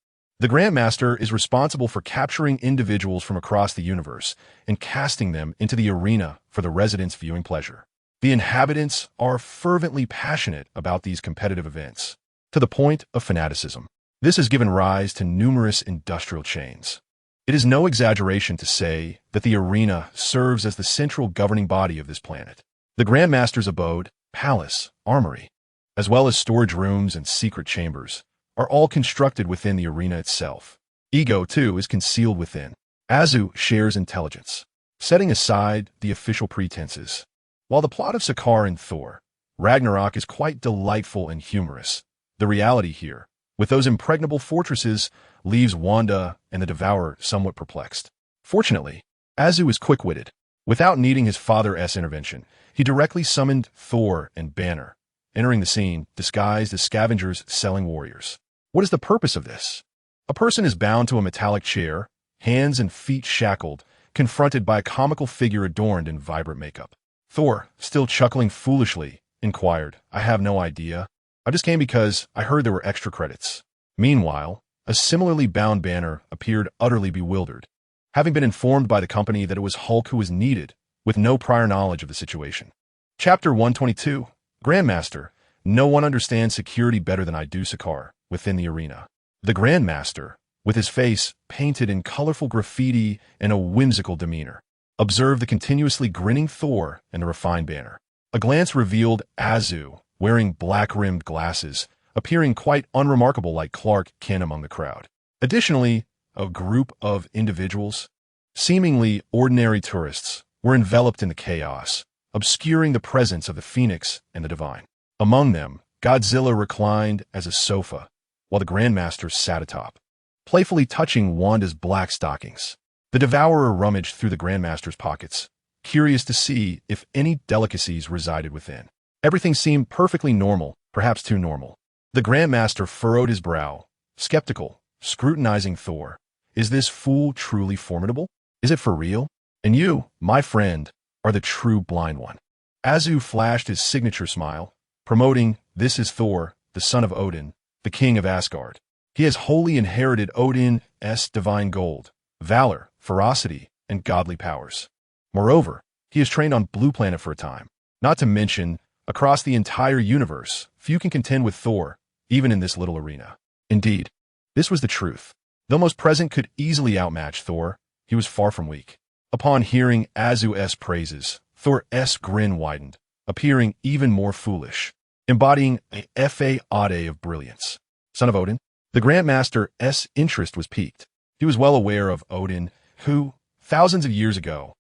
The Grandmaster is responsible for capturing individuals from across the universe and casting them into the arena for the residents' viewing pleasure. The inhabitants are fervently passionate about these competitive events, to the point of fanaticism. This has given rise to numerous industrial chains. It is no exaggeration to say that the arena serves as the central governing body of this planet. The Grandmaster's abode, palace, armory, as well as storage rooms and secret chambers, are all constructed within the arena itself. Ego, too, is concealed within. Azu shares intelligence, setting aside the official pretenses. While the plot of Sakaar and Thor, Ragnarok is quite delightful and humorous, the reality here, with those impregnable fortresses, leaves Wanda and the Devourer somewhat perplexed. Fortunately, Azu is quick-witted. Without needing his father's intervention, he directly summoned Thor and Banner, entering the scene disguised as scavengers selling warriors. What is the purpose of this? A person is bound to a metallic chair, hands and feet shackled, confronted by a comical figure adorned in vibrant makeup. Thor, still chuckling foolishly, inquired, "I have no idea. I just came because I heard there were extra credits." Meanwhile, a similarly bound Banner appeared utterly bewildered, having been informed by the company that it was Hulk who was needed, with no prior knowledge of the situation. Chapter 122. Grandmaster. No one understands security better than I do, Sakaar, within the arena. The Grandmaster, with his face painted in colorful graffiti and a whimsical demeanor, observed the continuously grinning Thor and the refined Banner. A glance revealed Azu, wearing black-rimmed glasses, appearing quite unremarkable like Clark Kent among the crowd. Additionally, a group of individuals, seemingly ordinary tourists, were enveloped in the chaos, obscuring the presence of the Phoenix and the Divine. Among them, Godzilla reclined as a sofa, while the Grandmaster sat atop, playfully touching Wanda's black stockings. The Devourer rummaged through the Grandmaster's pockets, curious to see if any delicacies resided within. Everything seemed perfectly normal, perhaps too normal. The Grandmaster furrowed his brow, skeptical, scrutinizing Thor. Is this fool truly formidable? Is it for real? And you, my friend, are the true blind one. Azu flashed his signature smile, promoting, "This is Thor, the son of Odin, the king of Asgard. He has wholly inherited Odin's divine gold, valor, ferocity, and godly powers. Moreover, he is trained on Blue Planet for a time. Not to mention, across the entire universe, few can contend with Thor, even in this little arena." Indeed, this was the truth. Though most present could easily outmatch Thor, he was far from weak. Upon hearing Azu's praises, Thor's grin widened, appearing even more foolish, embodying a fa-ade of brilliance. Son of Odin? The Grandmaster's interest was piqued. He was well aware of Odin, who, thousands of years ago,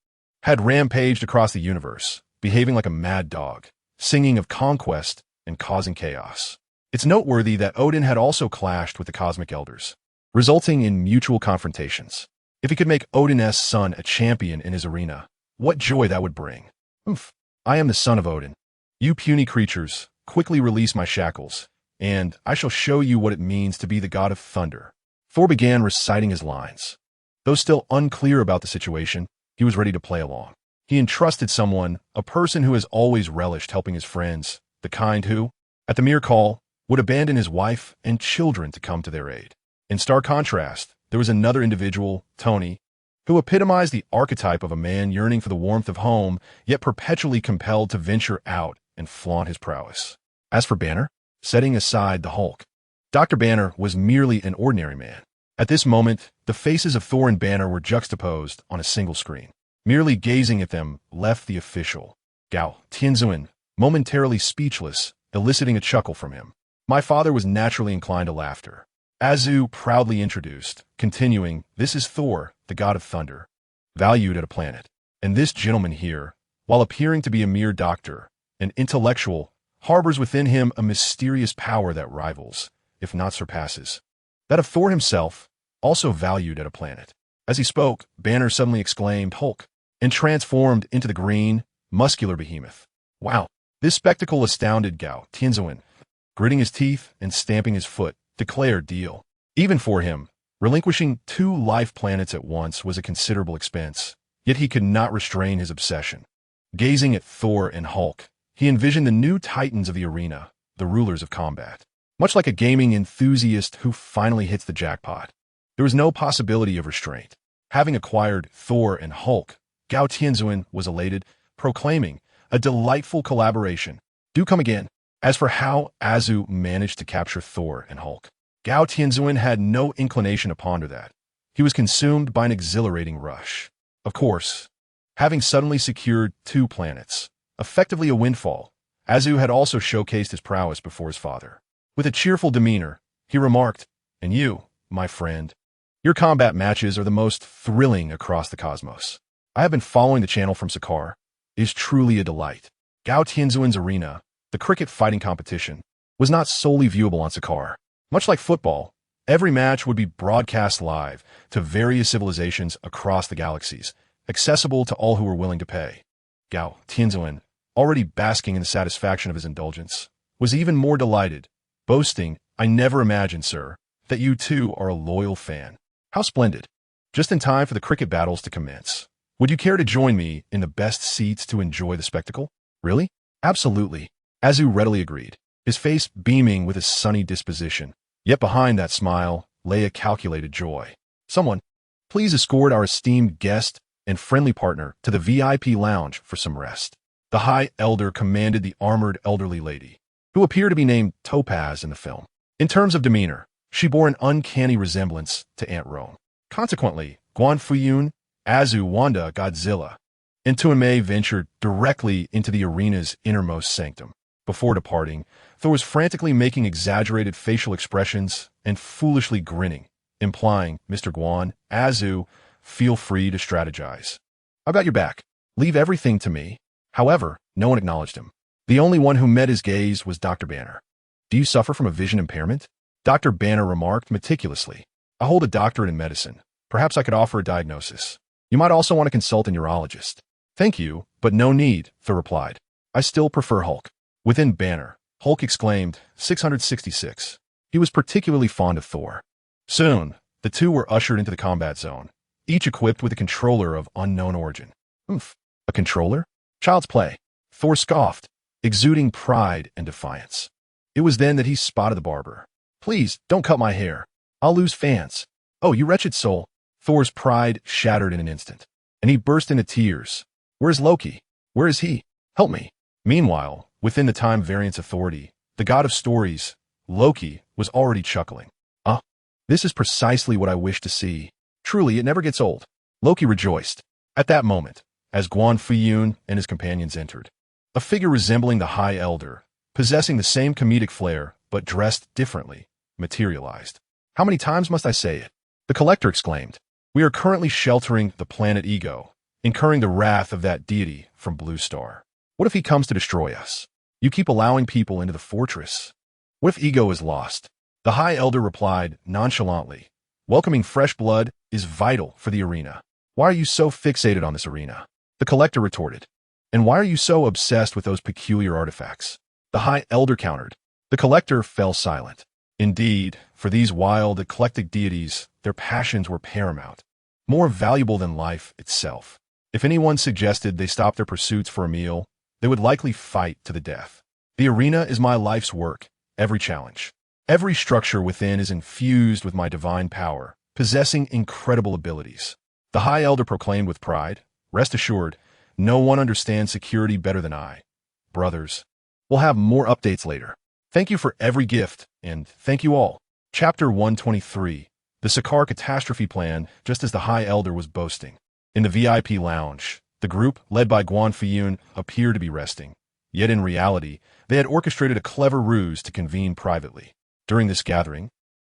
had rampaged across the universe, behaving like a mad dog, singing of conquest and causing chaos. It's noteworthy that Odin had also clashed with the cosmic elders, resulting in mutual confrontations. If he could make Odin's son a champion in his arena, what joy that would bring. I am the son of Odin. You puny creatures, quickly release my shackles, and I shall show you what it means to be the god of thunder. Thor began reciting his lines. Though still unclear about the situation, he was ready to play along. He entrusted someone, a person who has always relished helping his friends, the kind who, at the mere call, would abandon his wife and children to come to their aid. In stark contrast, there was another individual, Tony, who epitomized the archetype of a man yearning for the warmth of home, yet perpetually compelled to venture out and flaunt his prowess. As for Banner, setting aside the Hulk, Dr. Banner was merely an ordinary man. At this moment, the faces of Thor and Banner were juxtaposed on a single screen. Merely gazing at them left the official, Gao Tianzuan, momentarily speechless, eliciting a chuckle from him. My father was naturally inclined to laughter. Azu proudly introduced, continuing, "This is Thor, the god of thunder, valued at a planet. And this gentleman here, while appearing to be a mere doctor, an intellectual, harbors within him a mysterious power that rivals, if not surpasses, that of Thor himself, also valued at a planet." As he spoke, Banner suddenly exclaimed, "Hulk," and transformed into the green, muscular behemoth. Wow! This spectacle astounded Guan Fuyun. Gritting his teeth and stamping his foot, declared deal. Even for him, relinquishing 2 life planets at once was a considerable expense, yet he could not restrain his obsession. Gazing at Thor and Hulk, he envisioned the new titans of the arena, the rulers of combat. Much like a gaming enthusiast who finally hits the jackpot, there was no possibility of restraint. Having acquired Thor and Hulk, Guan Fuyun was elated, proclaiming, "A delightful collaboration. Do come again." As for how Azu managed to capture Thor and Hulk, Guan Fuyun had no inclination to ponder that. He was consumed by an exhilarating rush. Of course, having suddenly secured 2 planets, effectively a windfall, Azu had also showcased his prowess before his father. With a cheerful demeanor, he remarked, "And you, my friend, your combat matches are the most thrilling across the cosmos. I have been following the channel from Sakar. It is truly a delight." Guan Fuyun's arena, the cricket fighting competition, was not solely viewable on Sakar. Much like football, every match would be broadcast live to various civilizations across the galaxies, accessible to all who were willing to pay. Guan Fuyun, already basking in the satisfaction of his indulgence, was even more delighted, boasting, "I never imagined, sir, that you too are a loyal fan. How splendid. Just in time for the cricket battles to commence. Would you care to join me in the best seats to enjoy the spectacle?" "Really?" "Absolutely." Azu readily agreed, his face beaming with a sunny disposition. Yet behind that smile lay a calculated joy. "Someone, please escort our esteemed guest and friendly partner to the VIP lounge for some rest." The High Elder commanded the armored elderly lady, who appeared to be named Topaz in the film. In terms of demeanor, she bore an uncanny resemblance to Aunt Rome. Consequently, Guan Fuyun, Azu, Wanda, Godzilla, and Tuanmei ventured directly into the arena's innermost sanctum. Before departing, Thor was frantically making exaggerated facial expressions and foolishly grinning, implying, "Mr. Guan, Azu, feel free to strategize. I've got your back. Leave everything to me." However, no one acknowledged him. The only one who met his gaze was Dr. Banner. "Do you suffer from a vision impairment?" Dr. Banner remarked meticulously. "I hold a doctorate in medicine. Perhaps I could offer a diagnosis. You might also want to consult a neurologist." "Thank you, but no need," Thor replied. "I still prefer Hulk." Within Banner, Hulk exclaimed, 666. He was particularly fond of Thor. Soon, the two were ushered into the combat zone, each equipped with a controller of unknown origin. "Oomph, a controller? Child's play." Thor scoffed, exuding pride and defiance. It was then that he spotted the barber. "Please, don't cut my hair. I'll lose fans." "Oh, you wretched soul." Thor's pride shattered in an instant, and he burst into tears. "Where's Loki? Where is he? Help me." Meanwhile, within the Time Variance Authority, the god of stories, Loki, was already chuckling. This is precisely what I wish to see. Truly, it never gets old." Loki rejoiced. At that moment, as Guan Fuyun and his companions entered, a figure resembling the High Elder, possessing the same comedic flair but dressed differently, materialized. "How many times must I say it?" The Collector exclaimed. "We are currently sheltering the planet Ego, incurring the wrath of that deity from Blue Star. What if he comes to destroy us? You keep allowing people into the fortress. What if Ego is lost?" The High Elder replied nonchalantly, "Welcoming fresh blood is vital for the arena. Why are you so fixated on this arena?" The Collector retorted. "And why are you so obsessed with those peculiar artifacts?" The High Elder countered. The Collector fell silent. Indeed, for these wild, eclectic deities, their passions were paramount, more valuable than life itself. If anyone suggested they stop their pursuits for a meal, they would likely fight to the death. The arena is my life's work, every challenge. Every structure within is infused with my divine power, possessing incredible abilities. The High Elder proclaimed with pride, "Rest assured, no one understands security better than I. Brothers, we'll have more updates later. Thank you for every gift, and thank you all." Chapter 123, The Sakar Catastrophe Plan, just as the High Elder was boasting. In the VIP lounge, the group, led by Guan Fuyun, appeared to be resting. Yet in reality, they had orchestrated a clever ruse to convene privately. During this gathering,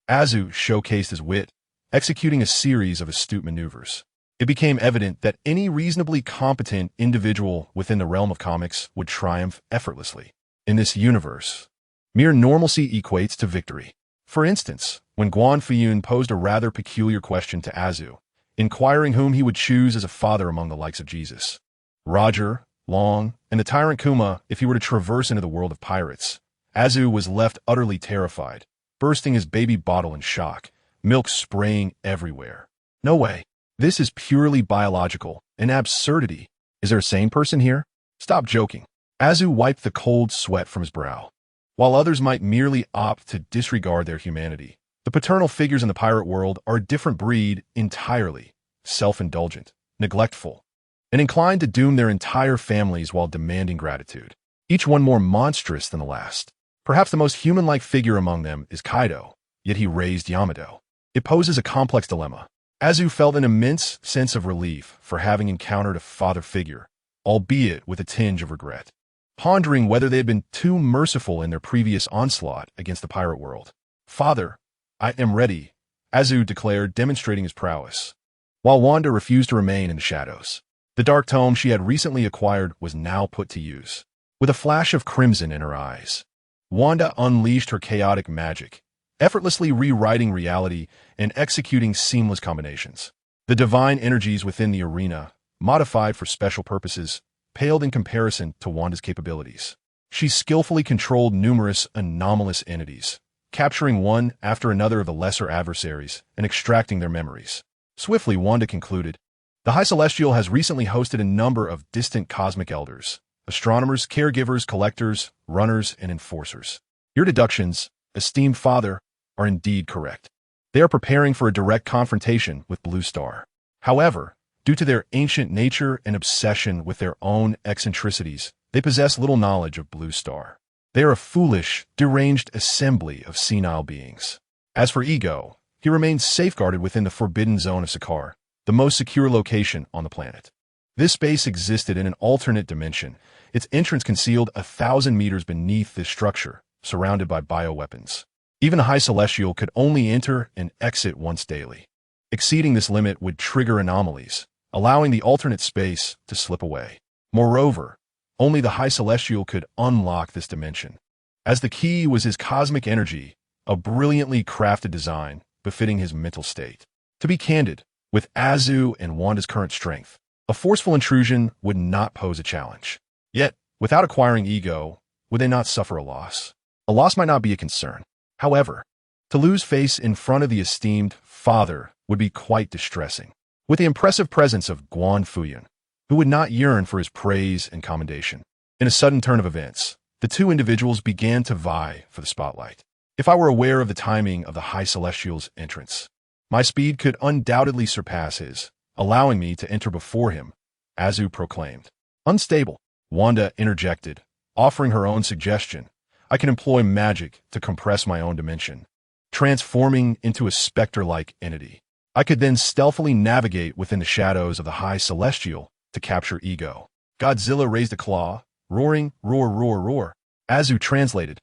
Azu showcased his wit, executing a series of astute maneuvers. It became evident that any reasonably competent individual within the realm of comics would triumph effortlessly. In this universe, mere normalcy equates to victory. For instance, when Guan Fuyun posed a rather peculiar question to Azu, inquiring whom he would choose as a father among the likes of Jesus. Roger, Long, and the tyrant Kuma if he were to traverse into the world of pirates. Azu was left utterly terrified, bursting his baby bottle in shock, milk spraying everywhere. No way. This is purely biological, an absurdity. Is there a sane person here? Stop joking. Azu wiped the cold sweat from his brow. While others might merely opt to disregard their humanity, the paternal figures in the pirate world are a different breed entirely, self-indulgent, neglectful, and inclined to doom their entire families while demanding gratitude, each one more monstrous than the last. Perhaps the most human-like figure among them is Kaido, yet he raised Yamato. It poses a complex dilemma. Azu felt an immense sense of relief for having encountered a father figure, albeit with a tinge of regret, pondering whether they had been too merciful in their previous onslaught against the pirate world. "Father, I am ready," Azu declared, demonstrating his prowess, while Wanda refused to remain in the shadows. The dark tome she had recently acquired was now put to use. With a flash of crimson in her eyes, Wanda unleashed her chaotic magic, effortlessly rewriting reality and executing seamless combinations. The divine energies within the arena, modified for special purposes, paled in comparison to Wanda's capabilities. She skillfully controlled numerous anomalous entities, capturing one after another of the lesser adversaries and extracting their memories. Swiftly, Wanda concluded, "The High Celestial has recently hosted a number of distant cosmic elders, astronomers, caregivers, collectors, runners, and enforcers. Your deductions, esteemed father, are indeed correct. They are preparing for a direct confrontation with Blue Star. However, due to their ancient nature and obsession with their own eccentricities, they possess little knowledge of Blue Star. They are a foolish, deranged assembly of senile beings. As for Ego, he remains safeguarded within the forbidden zone of Sakaar, the most secure location on the planet. This space existed in an alternate dimension, its entrance concealed 1,000 meters beneath this structure, surrounded by bioweapons. Even a High Celestial could only enter and exit once daily. Exceeding this limit would trigger anomalies, allowing the alternate space to slip away. Moreover, only the High Celestial could unlock this dimension, as the key was his cosmic energy, a brilliantly crafted design befitting his mental state. To be candid, with Azu and Wanda's current strength, a forceful intrusion would not pose a challenge. Yet, without acquiring Ego, would they not suffer a loss? A loss might not be a concern. However, to lose face in front of the esteemed father would be quite distressing. With the impressive presence of Guan Fuyun, who would not yearn for his praise and commendation. In a sudden turn of events, the two individuals began to vie for the spotlight. If I were aware of the timing of the High Celestial's entrance, my speed could undoubtedly surpass his, allowing me to enter before him, Azu proclaimed. Unstable, Wanda interjected, offering her own suggestion. I can employ magic to compress my own dimension, transforming into a specter-like entity. I could then stealthily navigate within the shadows of the High Celestial to capture Ego. Godzilla raised a claw, roaring, "Roar, roar, roar." Azu translated.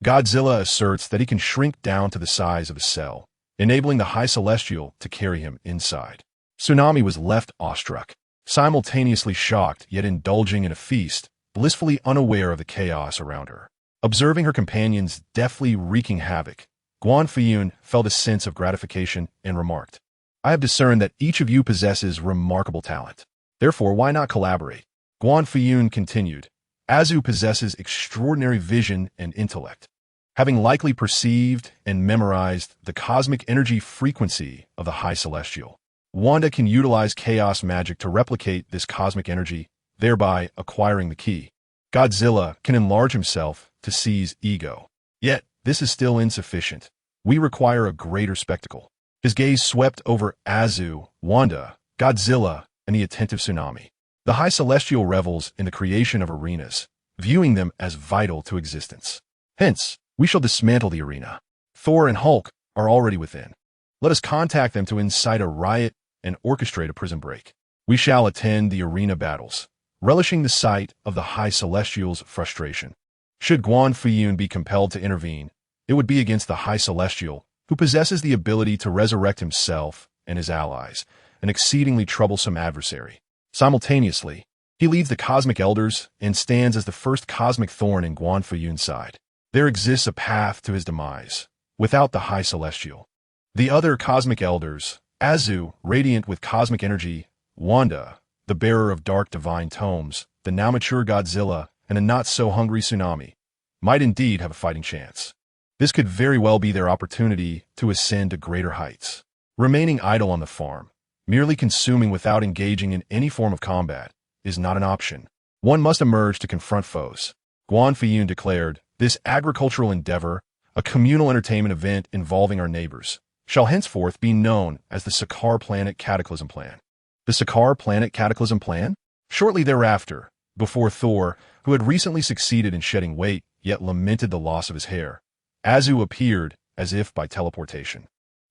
Godzilla asserts that he can shrink down to the size of a cell, enabling the High Celestial to carry him inside. Tsunami was left awestruck, simultaneously shocked yet indulging in a feast, blissfully unaware of the chaos around her. Observing her companions deftly wreaking havoc, Guan Fuyun felt a sense of gratification and remarked, "I have discerned that each of you possesses remarkable talent. Therefore, why not collaborate?" Guan Fuyun continued, "Azu possesses extraordinary vision and intellect, having likely perceived and memorized the cosmic energy frequency of the High Celestial. Wanda can utilize chaos magic to replicate this cosmic energy, thereby acquiring the key. Godzilla can enlarge himself to seize Ego. Yet, this is still insufficient. We require a greater spectacle." His gaze swept over Azu, Wanda, Godzilla, and the attentive Tsunami. The High Celestial revels in the creation of arenas, viewing them as vital to existence. Hence, we shall dismantle the arena. Thor and Hulk are already within. Let us contact them to incite a riot and orchestrate a prison break. We shall attend the arena battles, relishing the sight of the High Celestial's frustration. Should Guan Fuyun be compelled to intervene, it would be against the High Celestial, who possesses the ability to resurrect himself and his allies, an exceedingly troublesome adversary. Simultaneously, he leads the Cosmic Elders and stands as the first cosmic thorn in Guan Fuyun's side. There exists a path to his demise, without the High Celestial. The other Cosmic Elders, Azu, radiant with cosmic energy, Wanda, the bearer of dark divine tomes, the now mature Godzilla, and a not-so-hungry tsunami, might indeed have a fighting chance. This could very well be their opportunity to ascend to greater heights. Remaining idle on the farm, merely consuming without engaging in any form of combat, is not an option. One must emerge to confront foes. Guan Fuyun declared, "This agricultural endeavor, a communal entertainment event involving our neighbors, shall henceforth be known as the Sakaar Planet Cataclysm Plan." The Sakaar Planet Cataclysm Plan? Shortly thereafter, before Thor, who had recently succeeded in shedding weight, yet lamented the loss of his hair, Azu appeared as if by teleportation.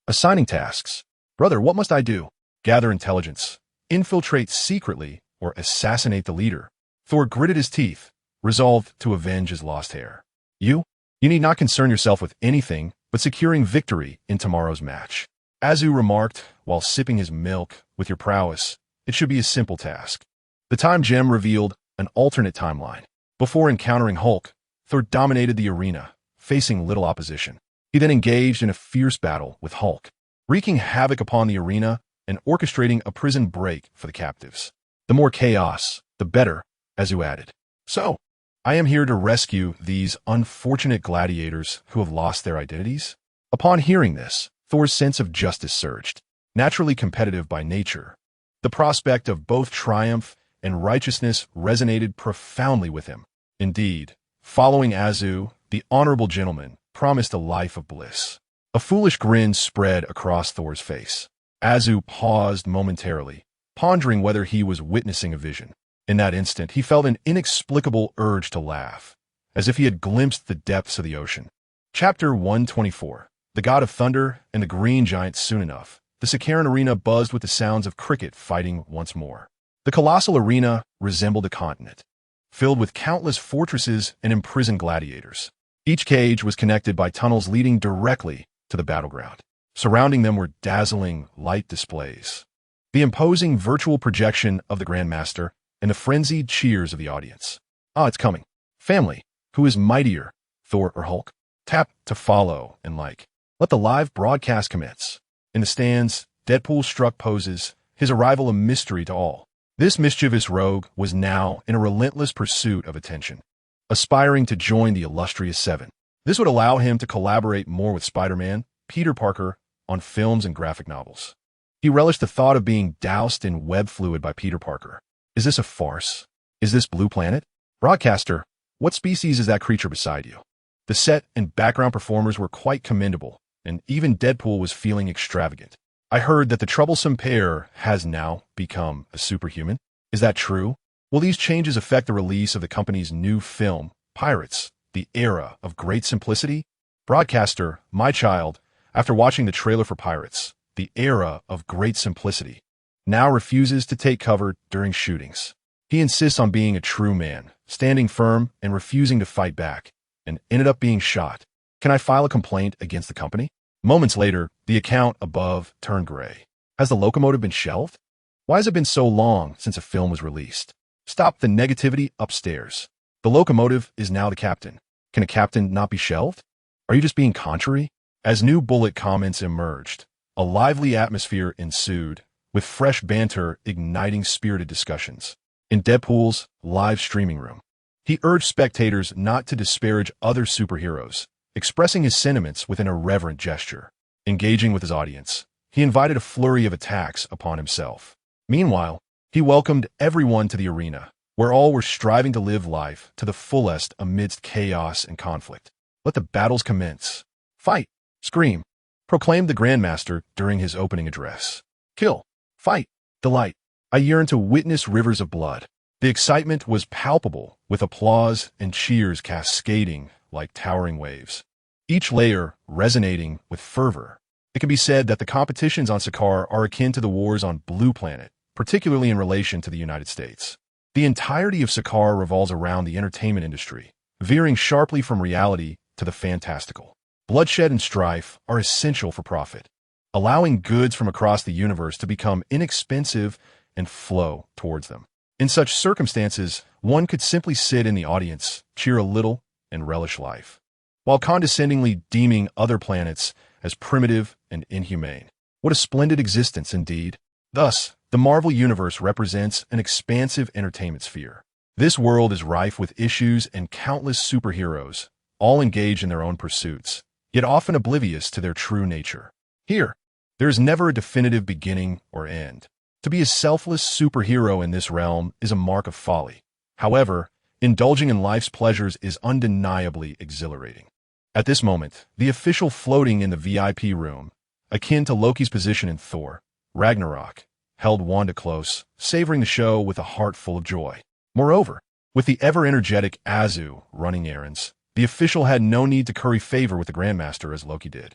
Assigning tasks. "Brother, what must I do?" "Gather intelligence, infiltrate secretly, or assassinate the leader." Thor gritted his teeth, resolved to avenge his lost hair. You need not concern yourself with anything but securing victory in tomorrow's match." Azu remarked, while sipping his milk, "With your prowess, it should be a simple task." The time gem revealed an alternate timeline. Before encountering Hulk, Thor dominated the arena, facing little opposition. He then engaged in a fierce battle with Hulk, wreaking havoc upon the arena and orchestrating a prison break for the captives. "The more chaos, the better," Azu added. "So, I am here to rescue these unfortunate gladiators who have lost their identities?" Upon hearing this, Thor's sense of justice surged. Naturally competitive by nature, the prospect of both triumph and righteousness resonated profoundly with him. Indeed, following Azu, the honorable gentleman promised a life of bliss. A foolish grin spread across Thor's face. Azu paused momentarily, pondering whether he was witnessing a vision. In that instant, he felt an inexplicable urge to laugh, as if he had glimpsed the depths of the ocean. Chapter 124. The God of Thunder and the Green Giant. Soon enough, the Sakaran arena buzzed with the sounds of cricket fighting once more. The colossal arena resembled a continent, filled with countless fortresses and imprisoned gladiators. Each cage was connected by tunnels leading directly to the battleground. Surrounding them were dazzling light displays, the imposing virtual projection of the Grandmaster, and the frenzied cheers of the audience. "Ah, it's coming. Family, who is mightier, Thor or Hulk?" Tap to follow and like. Let the live broadcast commence. In the stands, Deadpool struck poses, his arrival a mystery to all. This mischievous rogue was now in a relentless pursuit of attention, aspiring to join the illustrious Seven. This would allow him to collaborate more with Spider-Man, Peter Parker, on films and graphic novels. He relished the thought of being doused in web fluid by Peter Parker. Is this a farce? Is this Blue Planet? Broadcaster, what species is that creature beside you? The set and background performers were quite commendable, and even Deadpool was feeling extravagant. "I heard that the troublesome pair has now become a superhuman. Is that true? Will these changes affect the release of the company's new film, Pirates, the Era of Great Simplicity?" Broadcaster, my child, after watching the trailer for Pirates, the Era of Great Simplicity, now refuses to take cover during shootings. He insists on being a true man, standing firm and refusing to fight back, and ended up being shot. Can I file a complaint against the company? Moments later, the account above turned gray. Has the locomotive been shelved? Why has it been so long since a film was released? Stop the negativity upstairs. The locomotive is now the captain. Can a captain not be shelved? Are you just being contrary? As new bullet comments emerged, a lively atmosphere ensued, with fresh banter igniting spirited discussions. In Deadpool's live streaming room, he urged spectators not to disparage other superheroes, expressing his sentiments with an irreverent gesture. Engaging with his audience, he invited a flurry of attacks upon himself. Meanwhile, he welcomed everyone to the arena, where all were striving to live life to the fullest amidst chaos and conflict. Let the battles commence. Fight, scream, proclaimed the Grandmaster during his opening address. Kill, fight, delight. I yearn to witness rivers of blood. The excitement was palpable, with applause and cheers cascading like towering waves, each layer resonating with fervor. It can be said that the competitions on Sakaar are akin to the wars on Blue Planet, particularly in relation to the United States. The entirety of Sakaar revolves around the entertainment industry, veering sharply from reality to the fantastical. Bloodshed and strife are essential for profit, allowing goods from across the universe to become inexpensive and flow towards them. In such circumstances, one could simply sit in the audience, cheer a little, and relish life, while condescendingly deeming other planets as primitive and inhumane. What a splendid existence indeed. Thus, the Marvel Universe represents an expansive entertainment sphere. This world is rife with issues and countless superheroes, all engaged in their own pursuits, yet often oblivious to their true nature. Here, there is never a definitive beginning or end. To be a selfless superhero in this realm is a mark of folly. However, indulging in life's pleasures is undeniably exhilarating. At this moment, the official floating in the VIP room, akin to Loki's position in Thor, Ragnarok, held Wanda close, savoring the show with a heart full of joy. Moreover, with the ever-energetic Azu running errands, the official had no need to curry favor with the Grandmaster as Loki did.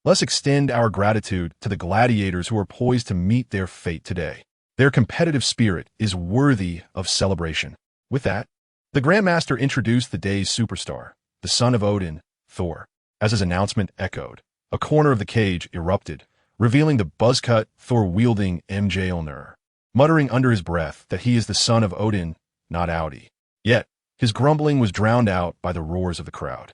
Let's extend our gratitude to the gladiators who are poised to meet their fate today. Their competitive spirit is worthy of celebration. With that, the Grandmaster introduced the day's superstar, the son of Odin, Thor. As his announcement echoed, a corner of the cage erupted, revealing the buzz-cut, Thor-wielding Mjolnir, muttering under his breath that he is the son of Odin, not Audi. Yet, his grumbling was drowned out by the roars of the crowd.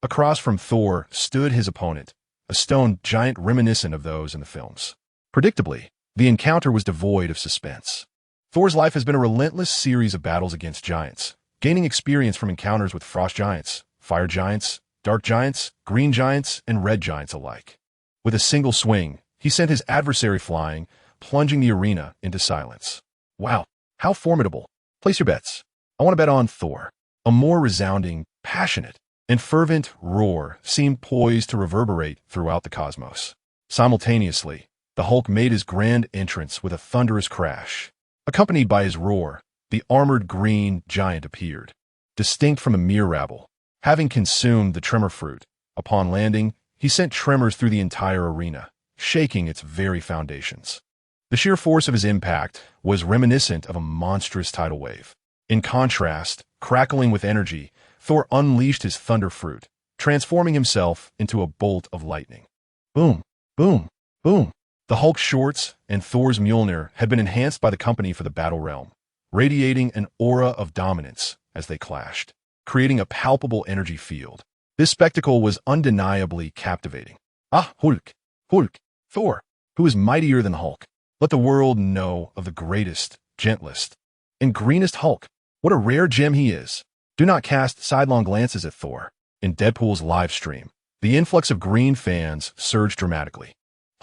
Across from Thor stood his opponent, a stone giant reminiscent of those in the films. Predictably, the encounter was devoid of suspense. Thor's life has been a relentless series of battles against giants, gaining experience from encounters with frost giants, fire giants, dark giants, green giants, and red giants alike. With a single swing, he sent his adversary flying, plunging the arena into silence. Wow, how formidable. Place your bets. I want to bet on Thor. A more resounding, passionate, and fervent roar seemed poised to reverberate throughout the cosmos. Simultaneously, the Hulk made his grand entrance with a thunderous crash. Accompanied by his roar, the armored green giant appeared, distinct from a mere rabble. Having consumed the tremor fruit, upon landing, he sent tremors through the entire arena, shaking its very foundations. The sheer force of his impact was reminiscent of a monstrous tidal wave. In contrast, crackling with energy, Thor unleashed his thunder fruit, transforming himself into a bolt of lightning. Boom, boom, boom. The Hulk's shorts and Thor's Mjolnir had been enhanced by the company for the battle realm, radiating an aura of dominance as they clashed, creating a palpable energy field. This spectacle was undeniably captivating. Ah, Hulk, Thor, who is mightier than Hulk. Let the world know of the greatest, gentlest, and greenest Hulk. What a rare gem he is. Do not cast sidelong glances at Thor. In Deadpool's live stream, the influx of green fans surged dramatically.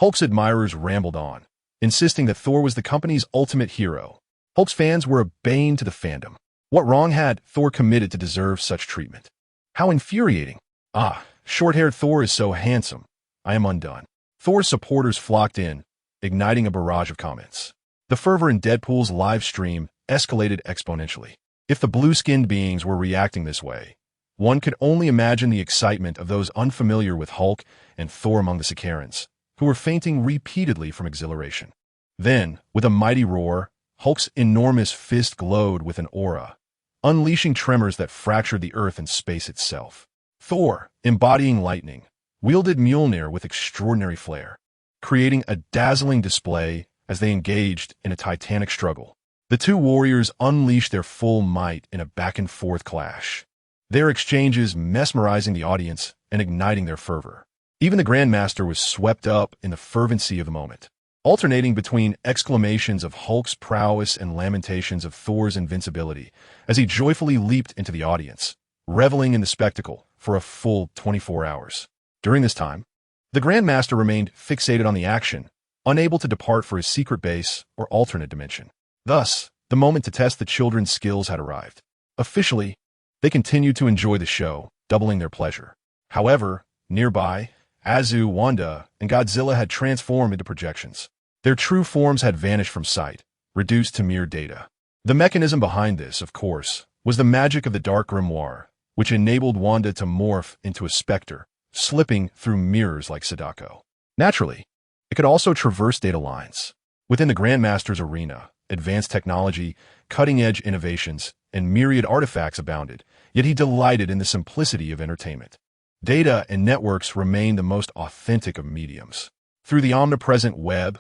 Hulk's admirers rambled on, insisting that Thor was the company's ultimate hero. Hulk's fans were a bane to the fandom. What wrong had Thor committed to deserve such treatment? How infuriating. Ah, short-haired Thor is so handsome. I am undone. Thor's supporters flocked in, igniting a barrage of comments. The fervor in Deadpool's live stream escalated exponentially. If the blue-skinned beings were reacting this way, one could only imagine the excitement of those unfamiliar with Hulk and Thor among the Sakarans, who were fainting repeatedly from exhilaration. Then, with a mighty roar, Hulk's enormous fist glowed with an aura, unleashing tremors that fractured the earth and space itself. Thor, embodying lightning, wielded Mjolnir with extraordinary flair, creating a dazzling display as they engaged in a titanic struggle. The two warriors unleashed their full might in a back-and-forth clash, their exchanges mesmerizing the audience and igniting their fervor. Even the Grandmaster was swept up in the fervency of the moment, alternating between exclamations of Hulk's prowess and lamentations of Thor's invincibility as he joyfully leaped into the audience, reveling in the spectacle for a full 24 hours. During this time, the Grandmaster remained fixated on the action, unable to depart for his secret base or alternate dimension. Thus, the moment to test the children's skills had arrived. Officially, they continued to enjoy the show, doubling their pleasure. However, nearby, Azu, Wanda, and Godzilla had transformed into projections. Their true forms had vanished from sight, reduced to mere data. The mechanism behind this, of course, was the magic of the Dark Grimoire, which enabled Wanda to morph into a specter, slipping through mirrors like Sadako. Naturally, it could also traverse data lines. Within the Grandmaster's arena, advanced technology, cutting-edge innovations, and myriad artifacts abounded, yet he delighted in the simplicity of entertainment. Data and networks remain the most authentic of mediums. Through the omnipresent web,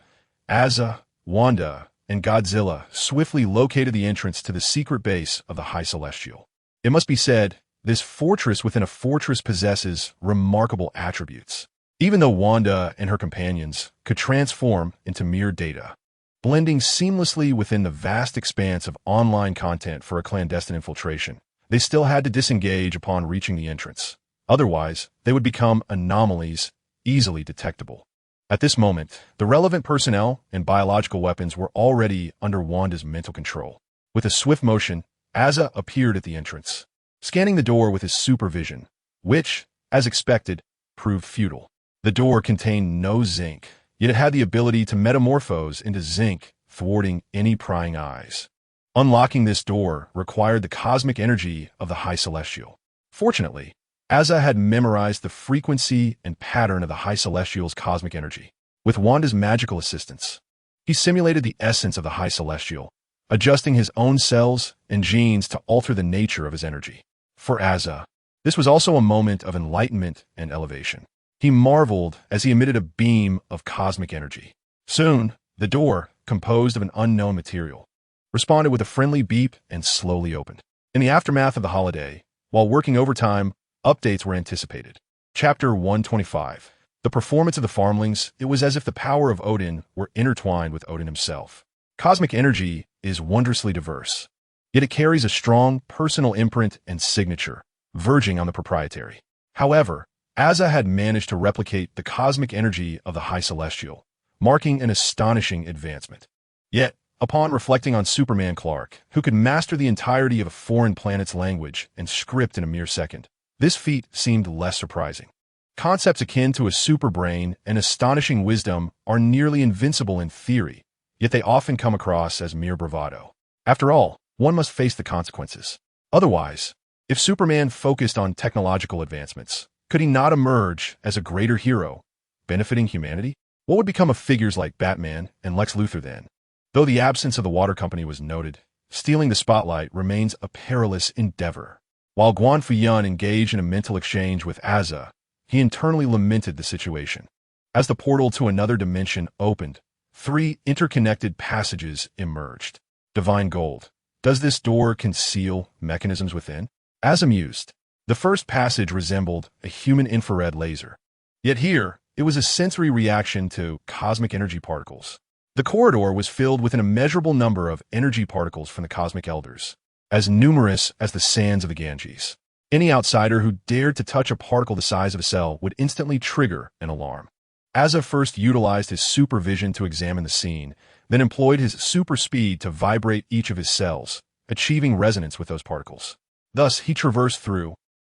Azu, Wanda, and Godzilla swiftly located the entrance to the secret base of the High Celestial. It must be said, this fortress within a fortress possesses remarkable attributes. even though Wanda and her companions could transform into mere data, blending seamlessly within the vast expanse of online content for a clandestine infiltration. They still had to disengage upon reaching the entrance. Otherwise, they would become anomalies, easily detectable. At this moment, the relevant personnel and biological weapons were already under Wanda's mental control. With a swift motion, Asa appeared at the entrance, scanning the door with his supervision, which, as expected, proved futile. The door contained no zinc, yet it had the ability to metamorphose into zinc, thwarting any prying eyes. Unlocking this door required the cosmic energy of the High Celestial. Fortunately, Asa had memorized the frequency and pattern of the High Celestial's cosmic energy. With Wanda's magical assistance, he simulated the essence of the High Celestial, adjusting his own cells and genes to alter the nature of his energy. For Asa, this was also a moment of enlightenment and elevation. He marveled as he emitted a beam of cosmic energy. Soon, the door, composed of an unknown material, responded with a friendly beep and slowly opened. In the aftermath of the holiday, while working overtime, updates were anticipated. Chapter 125. The performance of the farmlings. It was as if the power of Odin were intertwined with Odin himself. Cosmic energy is wondrously diverse, yet it carries a strong personal imprint and signature, verging on the proprietary. However, Asa had managed to replicate the cosmic energy of the High Celestial, marking an astonishing advancement. Yet, upon reflecting on Superman Clark, who could master the entirety of a foreign planet's language and script in a mere second, this feat seemed less surprising. Concepts akin to a superbrain and astonishing wisdom are nearly invincible in theory, yet they often come across as mere bravado. After all, one must face the consequences. Otherwise, if Superman focused on technological advancements, could he not emerge as a greater hero, benefiting humanity? What would become of figures like Batman and Lex Luthor then? Though the absence of the water company was noted, stealing the spotlight remains a perilous endeavor. While Guan Fuyun engaged in a mental exchange with Asa, he internally lamented the situation. As the portal to another dimension opened, 3 interconnected passages emerged. Divine gold. Does this door conceal mechanisms within? Asa mused. The first passage resembled a human infrared laser. Yet here, it was a sensory reaction to cosmic energy particles. The corridor was filled with an immeasurable number of energy particles from the cosmic elders, as numerous as the sands of the Ganges. Any outsider who dared to touch a particle the size of a cell would instantly trigger an alarm. Asa first utilized his supervision to examine the scene, then employed his super speed to vibrate each of his cells, achieving resonance with those particles. Thus, he traversed through,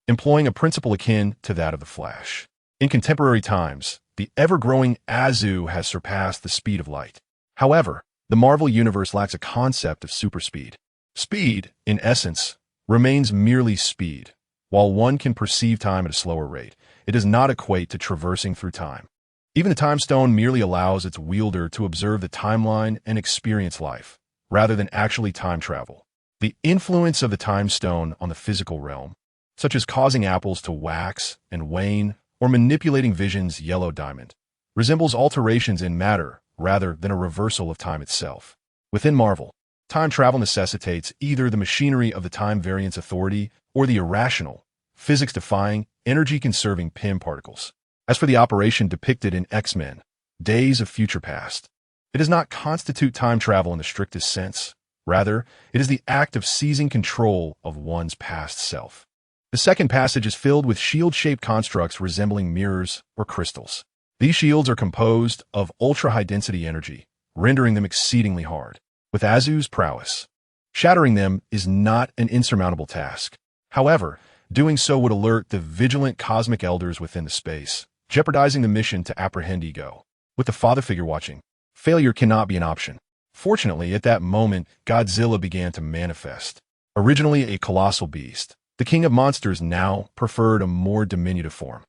employing a principle akin to that of the Flash. In contemporary times, the ever-growing Azu has surpassed the speed of light. However, the Marvel Universe lacks a concept of superspeed. Speed, in essence, remains merely speed. While one can perceive time at a slower rate, it does not equate to traversing through time. Even the Time Stone merely allows its wielder to observe the timeline and experience life, rather than actually time travel. The influence of the Time Stone on the physical realm, such as causing apples to wax and wane or manipulating Vision's yellow diamond, resembles alterations in matter rather than a reversal of time itself. Within Marvel, time travel necessitates either the machinery of the Time Variance Authority or the irrational, physics-defying, energy-conserving PIM particles. As for the operation depicted in X-Men, Days of Future Past, it does not constitute time travel in the strictest sense. Rather, it is the act of seizing control of one's past self. The second passage is filled with shield-shaped constructs resembling mirrors or crystals. These shields are composed of ultra-high-density energy, rendering them exceedingly hard. With Azu's prowess, shattering them is not an insurmountable task. However, doing so would alert the vigilant cosmic elders within the space, jeopardizing the mission to apprehend Ego. With the father figure watching, failure cannot be an option. Fortunately, at that moment, Godzilla began to manifest. Originally a colossal beast, the king of monsters now preferred a more diminutive form.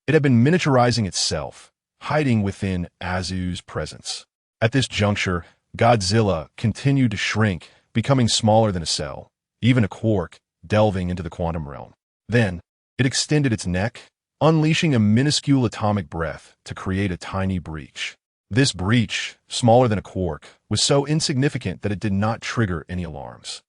It had been miniaturizing itself, hiding within Azu's presence. At this juncture, Godzilla continued to shrink, becoming smaller than a cell, even a quark, delving into the quantum realm. Then, it extended its neck, unleashing a minuscule atomic breath to create a tiny breach. This breach, smaller than a quark, was so insignificant that it did not trigger any alarms.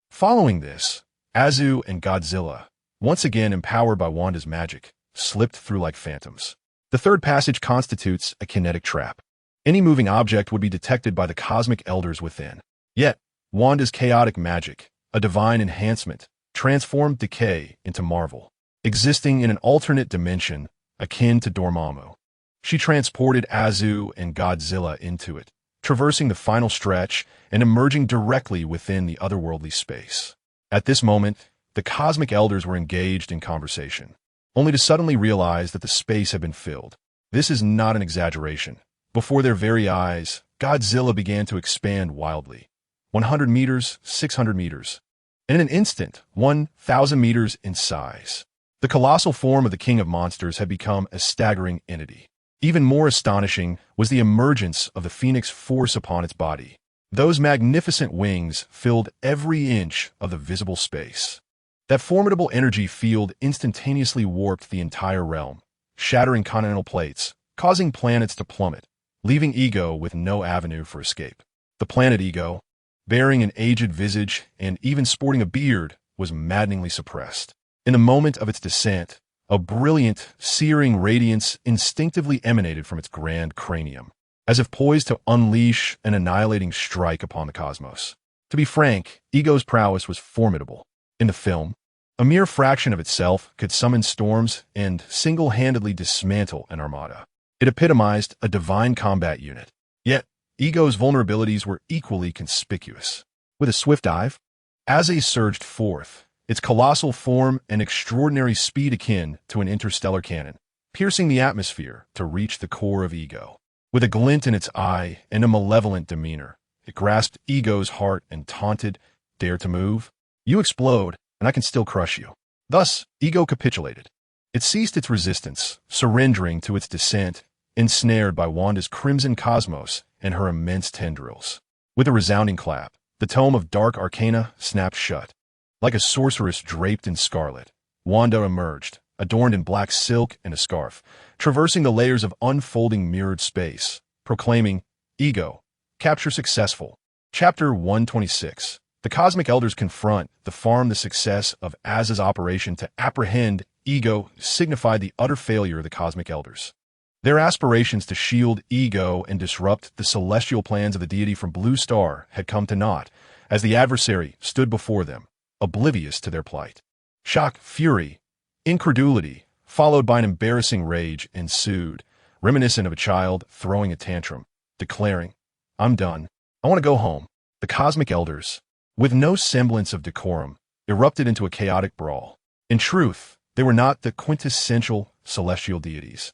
Following this, Azu and Godzilla, once again empowered by Wanda's magic, slipped through like phantoms. The third passage constitutes a kinetic trap. Any moving object would be detected by the cosmic elders within. Yet, Wanda's chaotic magic, a divine enhancement, transformed decay into marvel, existing in an alternate dimension akin to Dormammu. She transported Azu and Godzilla into it, traversing the final stretch and emerging directly within the otherworldly space. At this moment, the cosmic elders were engaged in conversation, only to suddenly realize that the space had been filled. This is not an exaggeration. Before their very eyes, Godzilla began to expand wildly. 100 meters, 600 meters, and in an instant, 1,000 meters in size. The colossal form of the King of Monsters had become a staggering entity. Even more astonishing was the emergence of the Phoenix force upon its body. Those magnificent wings filled every inch of the visible space. That formidable energy field instantaneously warped the entire realm, shattering continental plates, causing planets to plummet, leaving Ego with no avenue for escape. The planet Ego, bearing an aged visage and even sporting a beard, was maddeningly suppressed. In the moment of its descent, a brilliant, searing radiance instinctively emanated from its grand cranium, as if poised to unleash an annihilating strike upon the cosmos. To be frank, Ego's prowess was formidable. In the film, a mere fraction of itself could summon storms and single-handedly dismantle an armada. It epitomized a divine combat unit. Yet, Ego's vulnerabilities were equally conspicuous. With a swift dive, Aze surged forth, its colossal form and extraordinary speed akin to an interstellar cannon, piercing the atmosphere to reach the core of Ego. With a glint in its eye and a malevolent demeanor, it grasped Ego's heart and taunted, "Dare to move? You explode, and I can still crush you." Thus, Ego capitulated. It ceased its resistance, surrendering to its descent, ensnared by Wanda's crimson cosmos and her immense tendrils. With a resounding clap, the tome of dark arcana snapped shut. Like a sorceress draped in scarlet, Wanda emerged, adorned in black silk and a scarf, traversing the layers of unfolding mirrored space, proclaiming, "Ego, capture successful." Chapter 126. The Cosmic Elders confront the success of Az's operation to apprehend Ego signified the utter failure of the Cosmic Elders. Their aspirations to shield Ego and disrupt the celestial plans of the deity from Blue Star had come to naught, as the adversary stood before them, oblivious to their plight. Shock, fury, incredulity, followed by an embarrassing rage, ensued, reminiscent of a child throwing a tantrum, declaring, "I'm done. I want to go home." The Cosmic Elders, with no semblance of decorum, erupted into a chaotic brawl. In truth, they were not the quintessential celestial deities.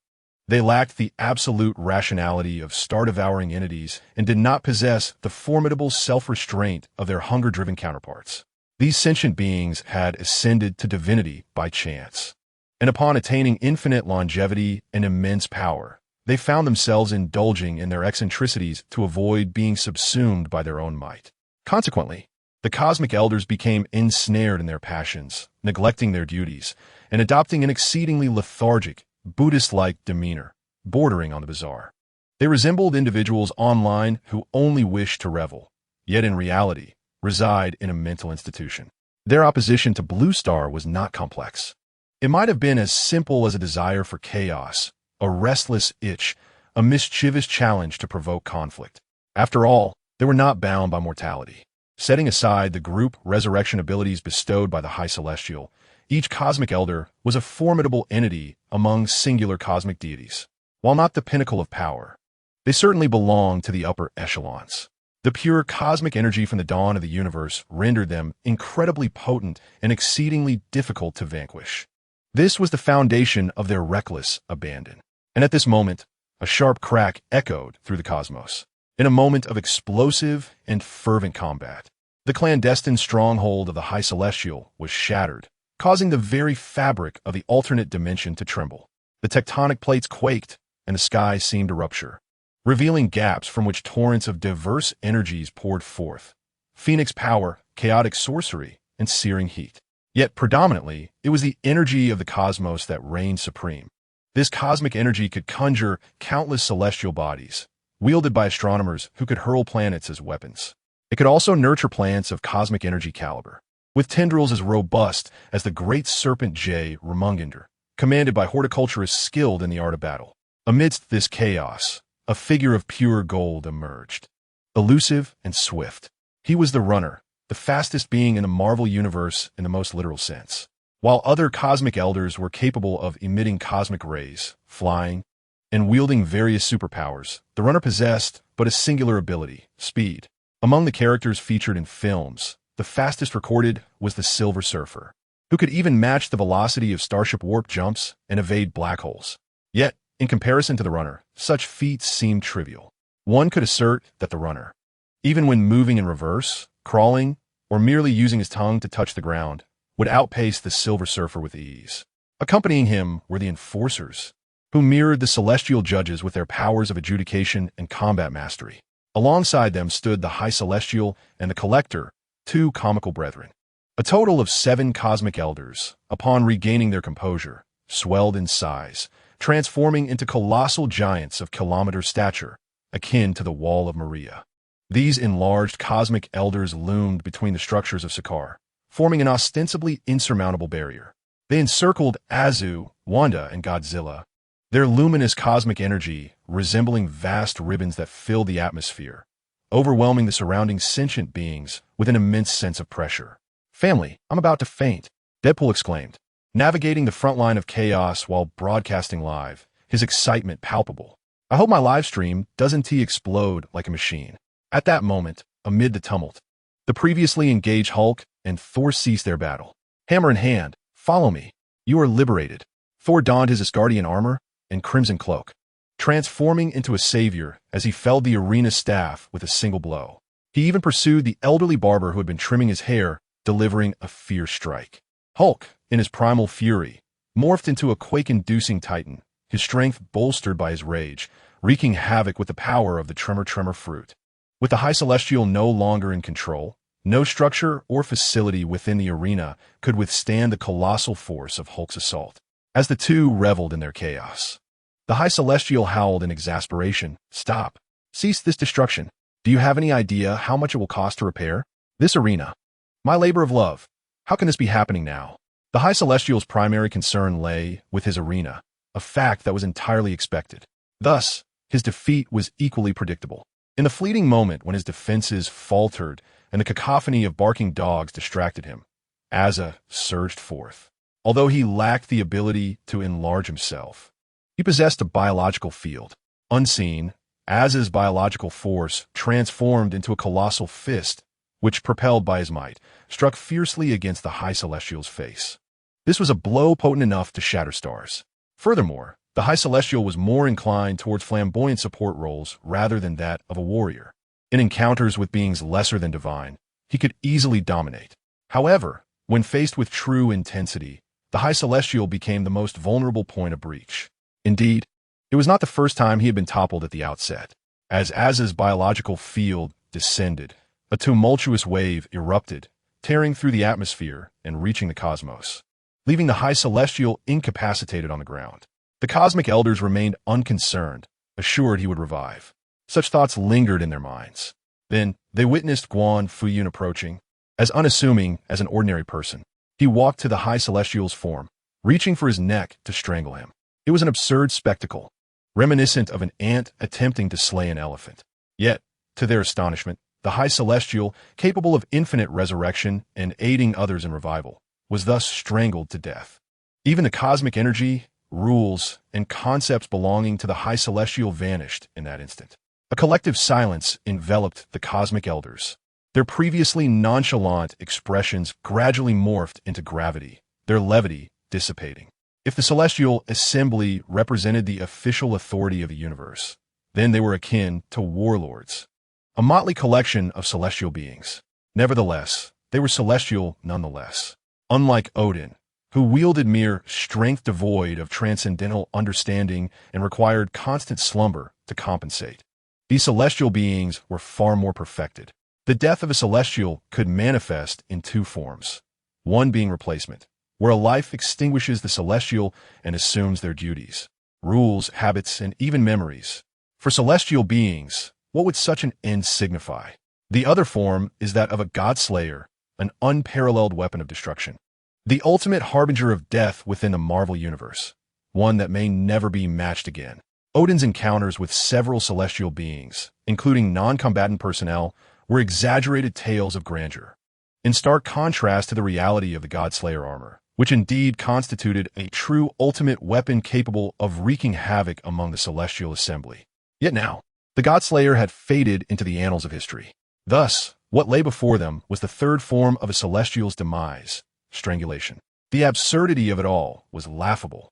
They lacked the absolute rationality of star-devouring entities and did not possess the formidable self-restraint of their hunger-driven counterparts. These sentient beings had ascended to divinity by chance, and upon attaining infinite longevity and immense power, they found themselves indulging in their eccentricities to avoid being subsumed by their own might. Consequently, the Cosmic Elders became ensnared in their passions, neglecting their duties, and adopting an exceedingly lethargic, Buddhist-like demeanor, bordering on the bizarre. They resembled individuals online who only wished to revel, yet in reality, reside in a mental institution. Their opposition to Blue Star was not complex. It might have been as simple as a desire for chaos, a restless itch, a mischievous challenge to provoke conflict. After all, they were not bound by mortality. Setting aside the group resurrection abilities bestowed by the High Celestial, each Cosmic Elder was a formidable entity among singular cosmic deities. While not the pinnacle of power, they certainly belonged to the upper echelons. The pure cosmic energy from the dawn of the universe rendered them incredibly potent and exceedingly difficult to vanquish. This was the foundation of their reckless abandon. And at this moment, a sharp crack echoed through the cosmos. In a moment of explosive and fervent combat, the clandestine stronghold of the High Celestial was shattered, causing the very fabric of the alternate dimension to tremble. The tectonic plates quaked, and the sky seemed to rupture, revealing gaps from which torrents of diverse energies poured forth: Phoenix power, chaotic sorcery, and searing heat. Yet predominantly, it was the energy of the cosmos that reigned supreme. This cosmic energy could conjure countless celestial bodies, wielded by astronomers who could hurl planets as weapons. It could also nurture plants of cosmic energy caliber, with tendrils as robust as the great serpent jay Rumungender, commanded by horticulturists skilled in the art of battle. Amidst this chaos, a figure of pure gold emerged. Elusive and swift, he was the runner, the fastest being in the Marvel Universe in the most literal sense. While other cosmic elders were capable of emitting cosmic rays, flying, and wielding various superpowers, the runner possessed but a singular ability: speed. Among the characters featured in films, the fastest recorded was the Silver Surfer, who could even match the velocity of starship warp jumps and evade black holes. Yet, in comparison to the runner, such feats seemed trivial. One could assert that the runner, even when moving in reverse, crawling, or merely using his tongue to touch the ground, would outpace the Silver Surfer with ease. Accompanying him were the Enforcers, who mirrored the celestial judges with their powers of adjudication and combat mastery. Alongside them stood the High Celestial and the Collector, two comical brethren. A total of 7 cosmic elders, upon regaining their composure, swelled in size, transforming into colossal giants of kilometer stature, akin to the Wall of Maria. These enlarged cosmic elders loomed between the structures of Sakaar, forming an ostensibly insurmountable barrier. They encircled Azu, Wanda, and Godzilla, their luminous cosmic energy resembling vast ribbons that filled the atmosphere, overwhelming the surrounding sentient beings with an immense sense of pressure. "Family, I'm about to faint," Deadpool exclaimed, navigating the front line of chaos while broadcasting live, his excitement palpable. "I hope my live stream doesn't explode like a machine." At that moment, amid the tumult, the previously engaged Hulk and Thor ceased their battle. Hammer in hand, "Follow me. You are liberated." Thor donned his Asgardian armor and crimson cloak, transforming into a savior as he felled the arena staff with a single blow. He even pursued the elderly barber who had been trimming his hair, delivering a fierce strike. Hulk, in his primal fury, morphed into a quake-inducing titan, his strength bolstered by his rage, wreaking havoc with the power of the Tremor fruit. With the High Celestial no longer in control, no structure or facility within the arena could withstand the colossal force of Hulk's assault. As the two reveled in their chaos, the High Celestial howled in exasperation. "Stop. Cease this destruction. Do you have any idea how much it will cost to repair this arena? My labor of love. How can this be happening now?" The High Celestial's primary concern lay with his arena, a fact that was entirely expected. Thus, his defeat was equally predictable. In the fleeting moment when his defenses faltered and the cacophony of barking dogs distracted him, Asa surged forth. Although he lacked the ability to enlarge himself, he possessed a biological field. Unseen, Asa's biological force transformed into a colossal fist, which, propelled by his might, struck fiercely against the High Celestial's face. This was a blow potent enough to shatter stars. Furthermore, the High Celestial was more inclined towards flamboyant support roles rather than that of a warrior. In encounters with beings lesser than divine, he could easily dominate. However, when faced with true intensity, the High Celestial became the most vulnerable point of breach. Indeed, it was not the first time he had been toppled at the outset. As Asa's biological field descended, a tumultuous wave erupted, tearing through the atmosphere and reaching the cosmos, leaving the High Celestial incapacitated on the ground. The cosmic elders remained unconcerned, assured he would revive. Such thoughts lingered in their minds. Then, they witnessed Guan Fuyun approaching. As unassuming as an ordinary person, he walked to the High Celestial's form, reaching for his neck to strangle him. It was an absurd spectacle, reminiscent of an ant attempting to slay an elephant. Yet, to their astonishment, the High Celestial, capable of infinite resurrection and aiding others in revival, was thus strangled to death. Even the cosmic energy, rules, and concepts belonging to the High Celestial vanished in that instant. A collective silence enveloped the cosmic elders. Their previously nonchalant expressions gradually morphed into gravity, their levity dissipating. If the celestial assembly represented the official authority of the universe, then they were akin to warlords, a motley collection of celestial beings. Nevertheless, they were celestial nonetheless. Unlike Odin, who wielded mere strength devoid of transcendental understanding and required constant slumber to compensate, these celestial beings were far more perfected. The death of a celestial could manifest in 2 forms, one being replacement, where a life extinguishes the celestial and assumes their duties, rules, habits, and even memories. For celestial beings, what would such an end signify? The other form is that of a god-slayer, an unparalleled weapon of destruction, the ultimate harbinger of death within the Marvel Universe, one that may never be matched again. Odin's encounters with several celestial beings, including non-combatant personnel, were exaggerated tales of grandeur, in stark contrast to the reality of the God-Slayer armor, which indeed constituted a true ultimate weapon capable of wreaking havoc among the celestial assembly. Yet now, the God-Slayer had faded into the annals of history. Thus, what lay before them was the third form of a celestial's demise, strangulation. The absurdity of it all was laughable.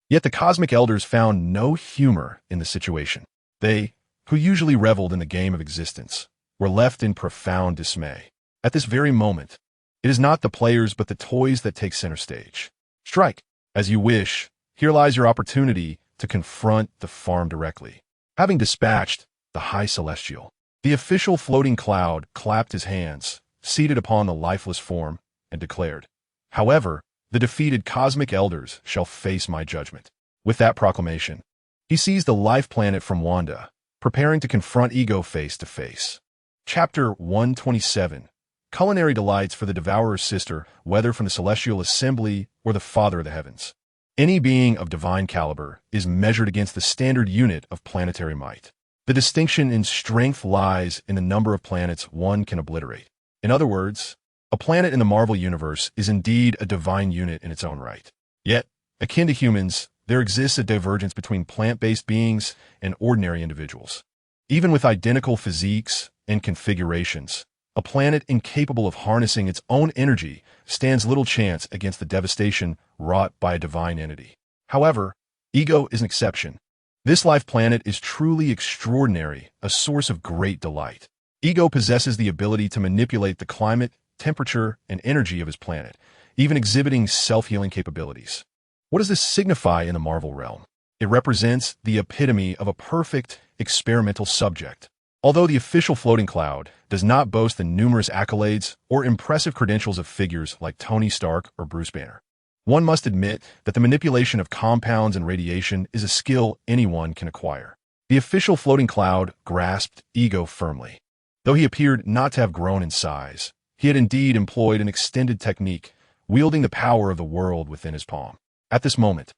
Yet the cosmic elders found no humor in the situation. They, who usually reveled in the game of existence, were left in profound dismay. At this very moment, it is not the players but the toys that take center stage. Strike, as you wish. Here lies your opportunity to confront the farm directly. Having dispatched the High Celestial, the official floating cloud clapped his hands, seated upon the lifeless form, and declared, "However, the defeated cosmic elders shall face my judgment." With that proclamation, he seized the life planet from Wanda, preparing to confront Ego face to face. Chapter 127. Culinary delights for the Devourer's sister, whether from the celestial assembly or the Father of the heavens. Any being of divine caliber is measured against the standard unit of planetary might. The distinction in strength lies in the number of planets one can obliterate. In other words, a planet in the Marvel Universe is indeed a divine unit in its own right. Yet, akin to humans, there exists a divergence between plant-based beings and ordinary individuals. Even with identical physiques and configurations, a planet incapable of harnessing its own energy stands little chance against the devastation wrought by a divine entity. However, Ego is an exception. This life planet is truly extraordinary, a source of great delight. Ego possesses the ability to manipulate the climate, temperature, and energy of his planet, even exhibiting self-healing capabilities. What does this signify in the Marvel realm? It represents the epitome of a perfect experimental subject. Although the official floating cloud does not boast the numerous accolades or impressive credentials of figures like Tony Stark or Bruce Banner, one must admit that the manipulation of compounds and radiation is a skill anyone can acquire. The official floating cloud grasped Ego firmly. Though he appeared not to have grown in size, he had indeed employed an extended technique, wielding the power of the world within his palm. At this moment,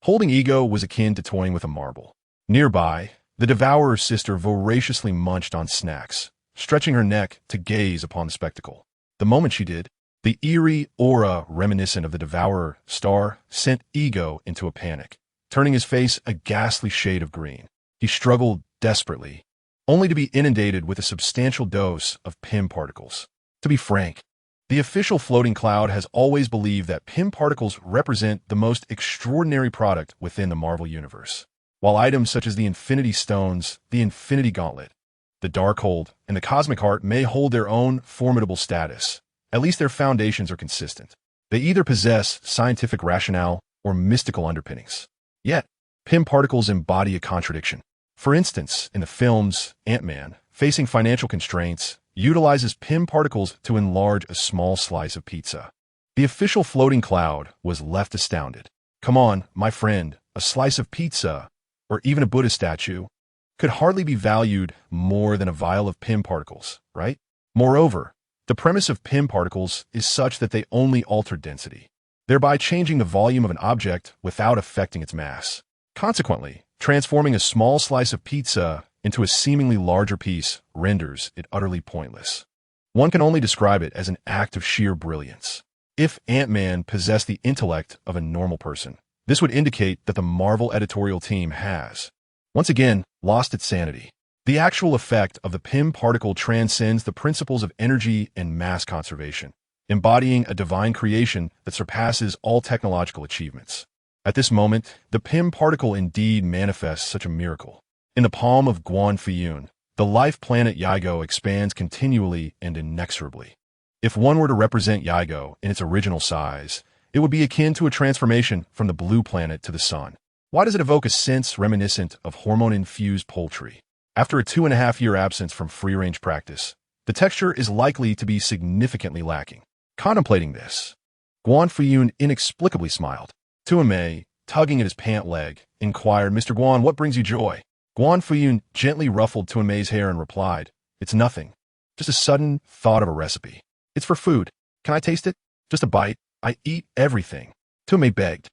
holding Ego was akin to toying with a marble. Nearby, the Devourer's sister voraciously munched on snacks, stretching her neck to gaze upon the spectacle. The moment she did, the eerie aura reminiscent of the Devourer star sent Ego into a panic, turning his face a ghastly shade of green. He struggled desperately, only to be inundated with a substantial dose of PIM particles. To be frank, the official floating cloud has always believed that PIM particles represent the most extraordinary product within the Marvel Universe. While items such as the Infinity Stones, the Infinity Gauntlet, the Darkhold, and the Cosmic Heart may hold their own formidable status, at least their foundations are consistent. They either possess scientific rationale or mystical underpinnings. Yet, PIM particles embody a contradiction. For instance, in the films, Ant-Man, facing financial constraints, utilizes PIM particles to enlarge a small slice of pizza. The official floating cloud was left astounded. Come on, my friend, a slice of pizza, or even a Buddha statue, could hardly be valued more than a vial of PIM particles, right? Moreover, the premise of PIM particles is such that they only alter density, thereby changing the volume of an object without affecting its mass. Consequently, transforming a small slice of pizza into a seemingly larger piece renders it utterly pointless. One can only describe it as an act of sheer brilliance. If Ant-Man possessed the intellect of a normal person, this would indicate that the Marvel editorial team has, once again, lost its sanity. The actual effect of the PIM particle transcends the principles of energy and mass conservation, embodying a divine creation that surpasses all technological achievements. At this moment, the PIM particle indeed manifests such a miracle. In the palm of Guan Fuyun, the life planet Yigo expands continually and inexorably. If one were to represent Yigo in its original size, it would be akin to a transformation from the blue planet to the sun. Why does it evoke a sense reminiscent of hormone-infused poultry? After a 2.5-year absence from free-range practice, the texture is likely to be significantly lacking. Contemplating this, Guan Fuyun inexplicably smiled. Tuamei, tugging at his pant leg, inquired, "Mr. Guan, what brings you joy?" Guan Fuyun gently ruffled Tuamei's hair and replied, "It's nothing. Just a sudden thought of a recipe. It's for food. Can I taste it? Just a bite. I eat everything." Tuamei begged.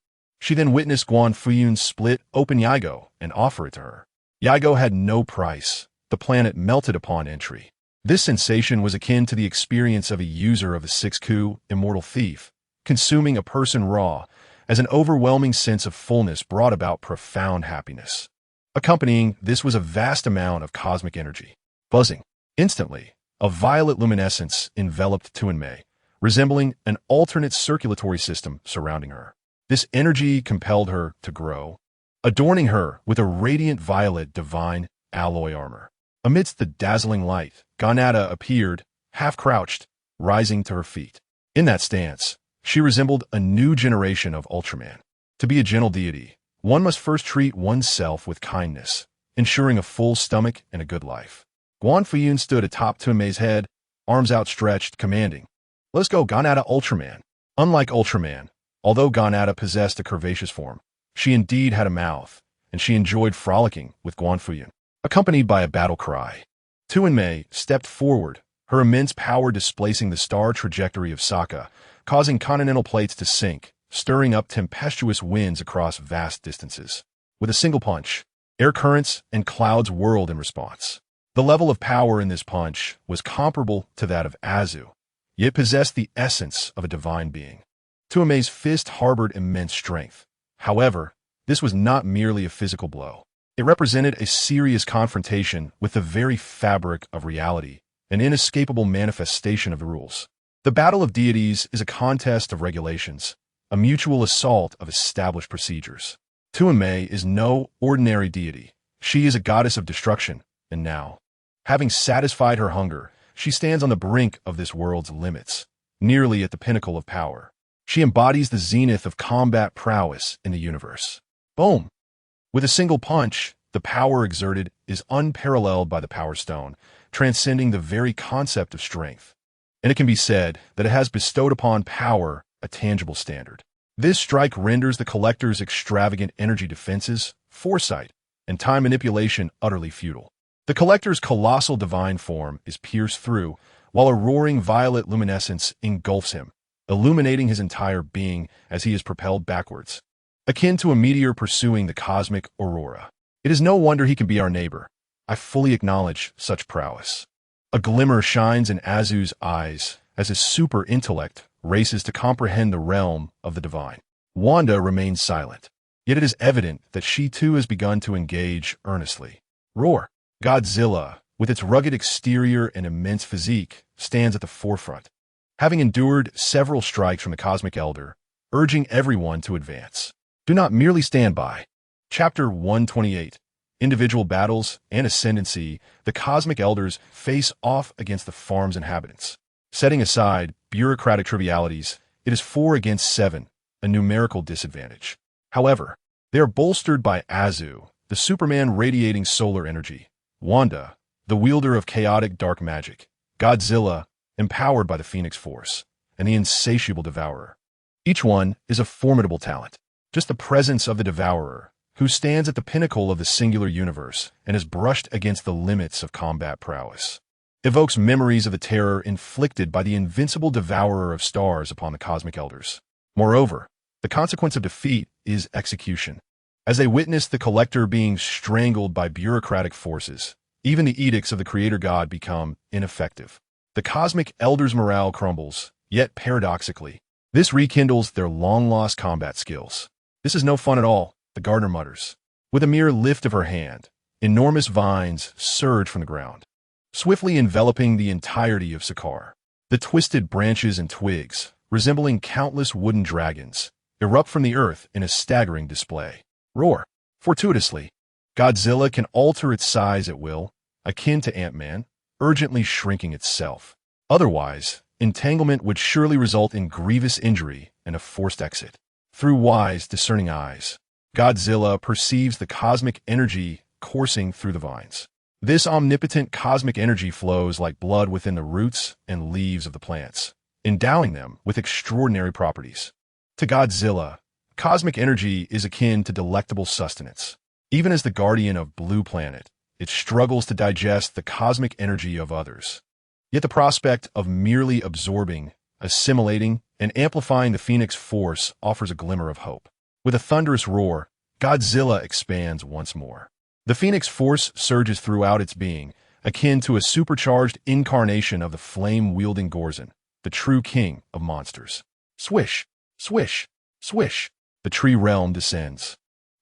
She then witnessed Guan Fuyun split open Yigo and offer it to her. Yigo had no price. The planet melted upon entry. This sensation was akin to the experience of a user of the 6-coup immortal thief, consuming a person raw, as an overwhelming sense of fullness brought about profound happiness. Accompanying this was a vast amount of cosmic energy. Buzzing. Instantly, a violet luminescence enveloped Tuanmei, resembling an alternate circulatory system surrounding her. This energy compelled her to grow, adorning her with a radiant violet divine alloy armor. Amidst the dazzling light, Ganada appeared, half-crouched, rising to her feet. In that stance, she resembled a new generation of Ultraman. To be a gentle deity, one must first treat oneself with kindness, ensuring a full stomach and a good life. Guan Fuyun stood atop Tuanmei's head, arms outstretched, commanding, "Let's go, Ganada Ultraman." Unlike Ultraman, although Ganada possessed a curvaceous form, she indeed had a mouth, and she enjoyed frolicking with Guan Fuyun. Accompanied by a battle cry, Tuanmei stepped forward, her immense power displacing the star trajectory of Sokka, causing continental plates to sink, stirring up tempestuous winds across vast distances. With a single punch, air currents and clouds whirled in response. The level of power in this punch was comparable to that of Azu, yet possessed the essence of a divine being. Tuanmei's fist harbored immense strength. However, this was not merely a physical blow. It represented a serious confrontation with the very fabric of reality, an inescapable manifestation of the rules. The battle of deities is a contest of regulations, a mutual assault of established procedures. Tuanmei is no ordinary deity. She is a goddess of destruction, and now, having satisfied her hunger, she stands on the brink of this world's limits, nearly at the pinnacle of power. She embodies the zenith of combat prowess in the universe. Boom! With a single punch, the power exerted is unparalleled by the Power Stone, transcending the very concept of strength. And it can be said that it has bestowed upon power a tangible standard. This strike renders the collector's extravagant energy defenses, foresight, and time manipulation utterly futile. The collector's colossal divine form is pierced through, while a roaring violet luminescence engulfs him, illuminating his entire being as he is propelled backwards, akin to a meteor pursuing the cosmic aurora. It is no wonder he can be our neighbor. I fully acknowledge such prowess. A glimmer shines in Azu's eyes as his super intellect races to comprehend the realm of the divine. Wanda remains silent, yet it is evident that she too has begun to engage earnestly. Roar! Godzilla, with its rugged exterior and immense physique, stands at the forefront, having endured several strikes from the Cosmic Elder, urging everyone to advance. Do not merely stand by. Chapter 128. Individual Battles and Ascendancy. The Cosmic Elders face off against the farm's inhabitants. Setting aside bureaucratic trivialities, it is 4 against 7, a numerical disadvantage. However, they are bolstered by Azu, the Superman radiating solar energy, Wanda, the wielder of chaotic dark magic, Godzilla, empowered by the Phoenix Force, and the insatiable Devourer. Each one is a formidable talent. Just the presence of the Devourer, who stands at the pinnacle of the singular universe and has brushed against the limits of combat prowess, evokes memories of the terror inflicted by the invincible Devourer of Stars upon the Cosmic Elders. Moreover, the consequence of defeat is execution. As they witness the Collector being strangled by bureaucratic forces, even the edicts of the Creator God become ineffective. The Cosmic Elders' morale crumbles, yet paradoxically, this rekindles their long-lost combat skills. "This is no fun at all," the gardener mutters. With a mere lift of her hand, enormous vines surge from the ground, swiftly enveloping the entirety of Sakaar. The twisted branches and twigs, resembling countless wooden dragons, erupt from the earth in a staggering display. Roar! Fortuitously, Godzilla can alter its size at will, akin to Ant-Man, urgently shrinking itself. Otherwise, entanglement would surely result in grievous injury and a forced exit. Through wise, discerning eyes, Godzilla perceives the cosmic energy coursing through the vines. This omnipotent cosmic energy flows like blood within the roots and leaves of the plants, endowing them with extraordinary properties. To Godzilla, cosmic energy is akin to delectable sustenance. Even as the guardian of Blue Planet, it struggles to digest the cosmic energy of others. Yet the prospect of merely absorbing, assimilating, and amplifying the Phoenix Force offers a glimmer of hope. With a thunderous roar, Godzilla expands once more. The Phoenix Force surges throughout its being, akin to a supercharged incarnation of the flame-wielding Gorzon, the true king of monsters. Swish, swish, swish, the tree realm descends,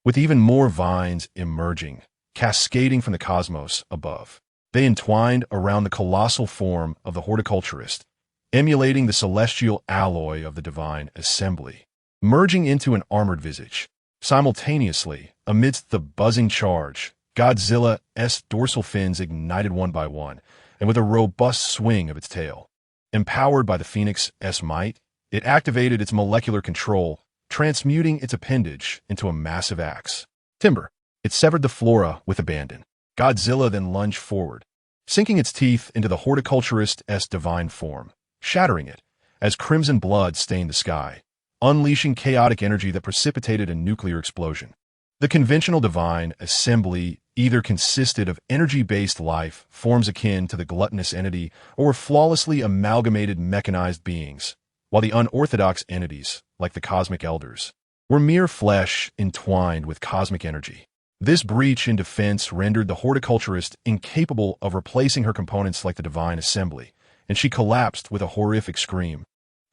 with even more vines emerging, cascading from the cosmos above. They entwined around the colossal form of the horticulturist, emulating the celestial alloy of the divine assembly, merging into an armored visage. Simultaneously, amidst the buzzing charge, Godzilla's dorsal fins ignited one by one, and with a robust swing of its tail. Empowered by the Phoenix's might, it activated its molecular control, transmuting its appendage into a massive axe. Timber. It severed the flora with abandon. Godzilla then lunged forward, sinking its teeth into the horticulturist's divine form, shattering it as crimson blood stained the sky, unleashing chaotic energy that precipitated a nuclear explosion. The conventional divine assembly either consisted of energy-based life, forms akin to the gluttonous entity, or flawlessly amalgamated mechanized beings, while the unorthodox entities, like the cosmic elders, were mere flesh entwined with cosmic energy. This breach in defense rendered the horticulturist incapable of replacing her components like the divine assembly, and she collapsed with a horrific scream,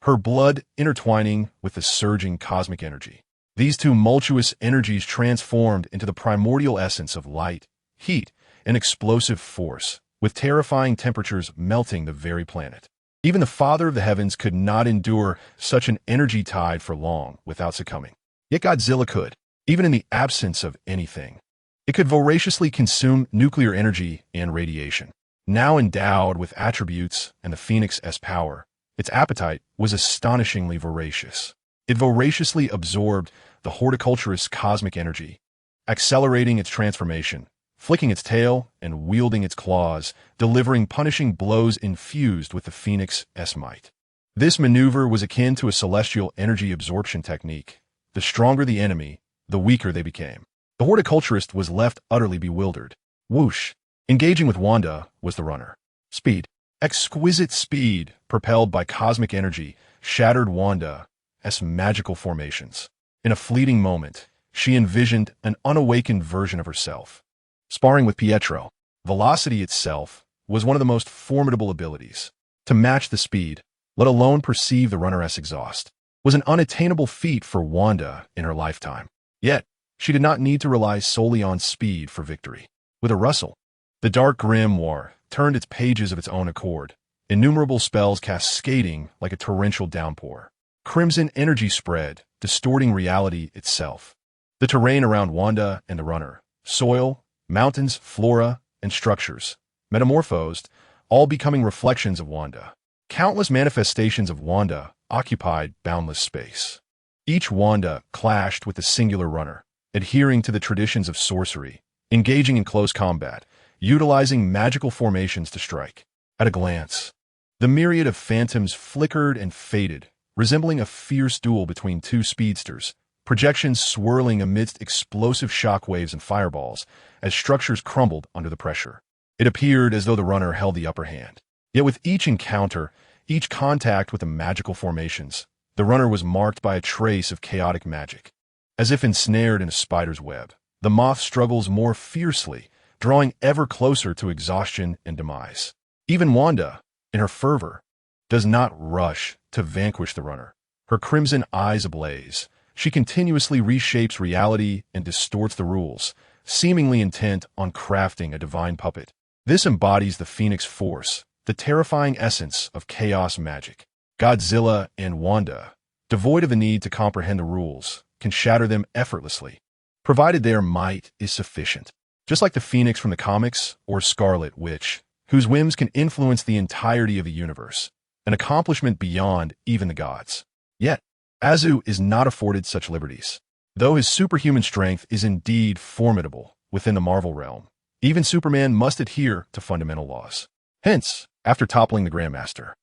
her blood intertwining with the surging cosmic energy. These tumultuous energies transformed into the primordial essence of light, heat, and explosive force, with terrifying temperatures melting the very planet. Even the Father of the Heavens could not endure such an energy tide for long without succumbing. Yet Godzilla could, even in the absence of anything. It could voraciously consume nuclear energy and radiation. Now endowed with attributes and the Phoenix's power, its appetite was astonishingly voracious. It voraciously absorbed the horticulturist's cosmic energy, accelerating its transformation, flicking its tail and wielding its claws, delivering punishing blows infused with the Phoenix's might. This maneuver was akin to a celestial energy absorption technique. The stronger the enemy, the weaker they became. The horticulturist was left utterly bewildered. Whoosh! Engaging with Wanda was the runner. Speed. Exquisite speed, propelled by cosmic energy, shattered Wanda's magical formations. In a fleeting moment, she envisioned an unawakened version of herself. Sparring with Pietro, velocity itself was one of the most formidable abilities. To match the speed, let alone perceive the runner's exhaust, was an unattainable feat for Wanda in her lifetime. Yet, she did not need to rely solely on speed for victory. With a rustle, the dark grimoire turned its pages of its own accord, innumerable spells cascading like a torrential downpour. Crimson energy spread, distorting reality itself. The terrain around Wanda and the runner, soil, mountains, flora, and structures, metamorphosed, all becoming reflections of Wanda. Countless manifestations of Wanda occupied boundless space. Each Wanda clashed with the singular runner, adhering to the traditions of sorcery, engaging in close combat, utilizing magical formations to strike. At a glance, the myriad of phantoms flickered and faded, resembling a fierce duel between two speedsters, projections swirling amidst explosive shockwaves and fireballs as structures crumbled under the pressure. It appeared as though the runner held the upper hand. Yet with each encounter, each contact with the magical formations, the runner was marked by a trace of chaotic magic. As if ensnared in a spider's web, the moth struggles more fiercely, drawing ever closer to exhaustion and demise. Even Wanda, in her fervor, does not rush to vanquish the runner. Her crimson eyes ablaze, she continuously reshapes reality and distorts the rules, seemingly intent on crafting a divine puppet. This embodies the Phoenix Force, the terrifying essence of chaos magic. Godzilla and Wanda, devoid of the need to comprehend the rules, can shatter them effortlessly, provided their might is sufficient. Just like the Phoenix from the comics or Scarlet Witch, whose whims can influence the entirety of the universe, an accomplishment beyond even the gods. Yet, Azu is not afforded such liberties. Though his superhuman strength is indeed formidable within the Marvel realm, even Superman must adhere to fundamental laws. Hence, after toppling the Grandmaster,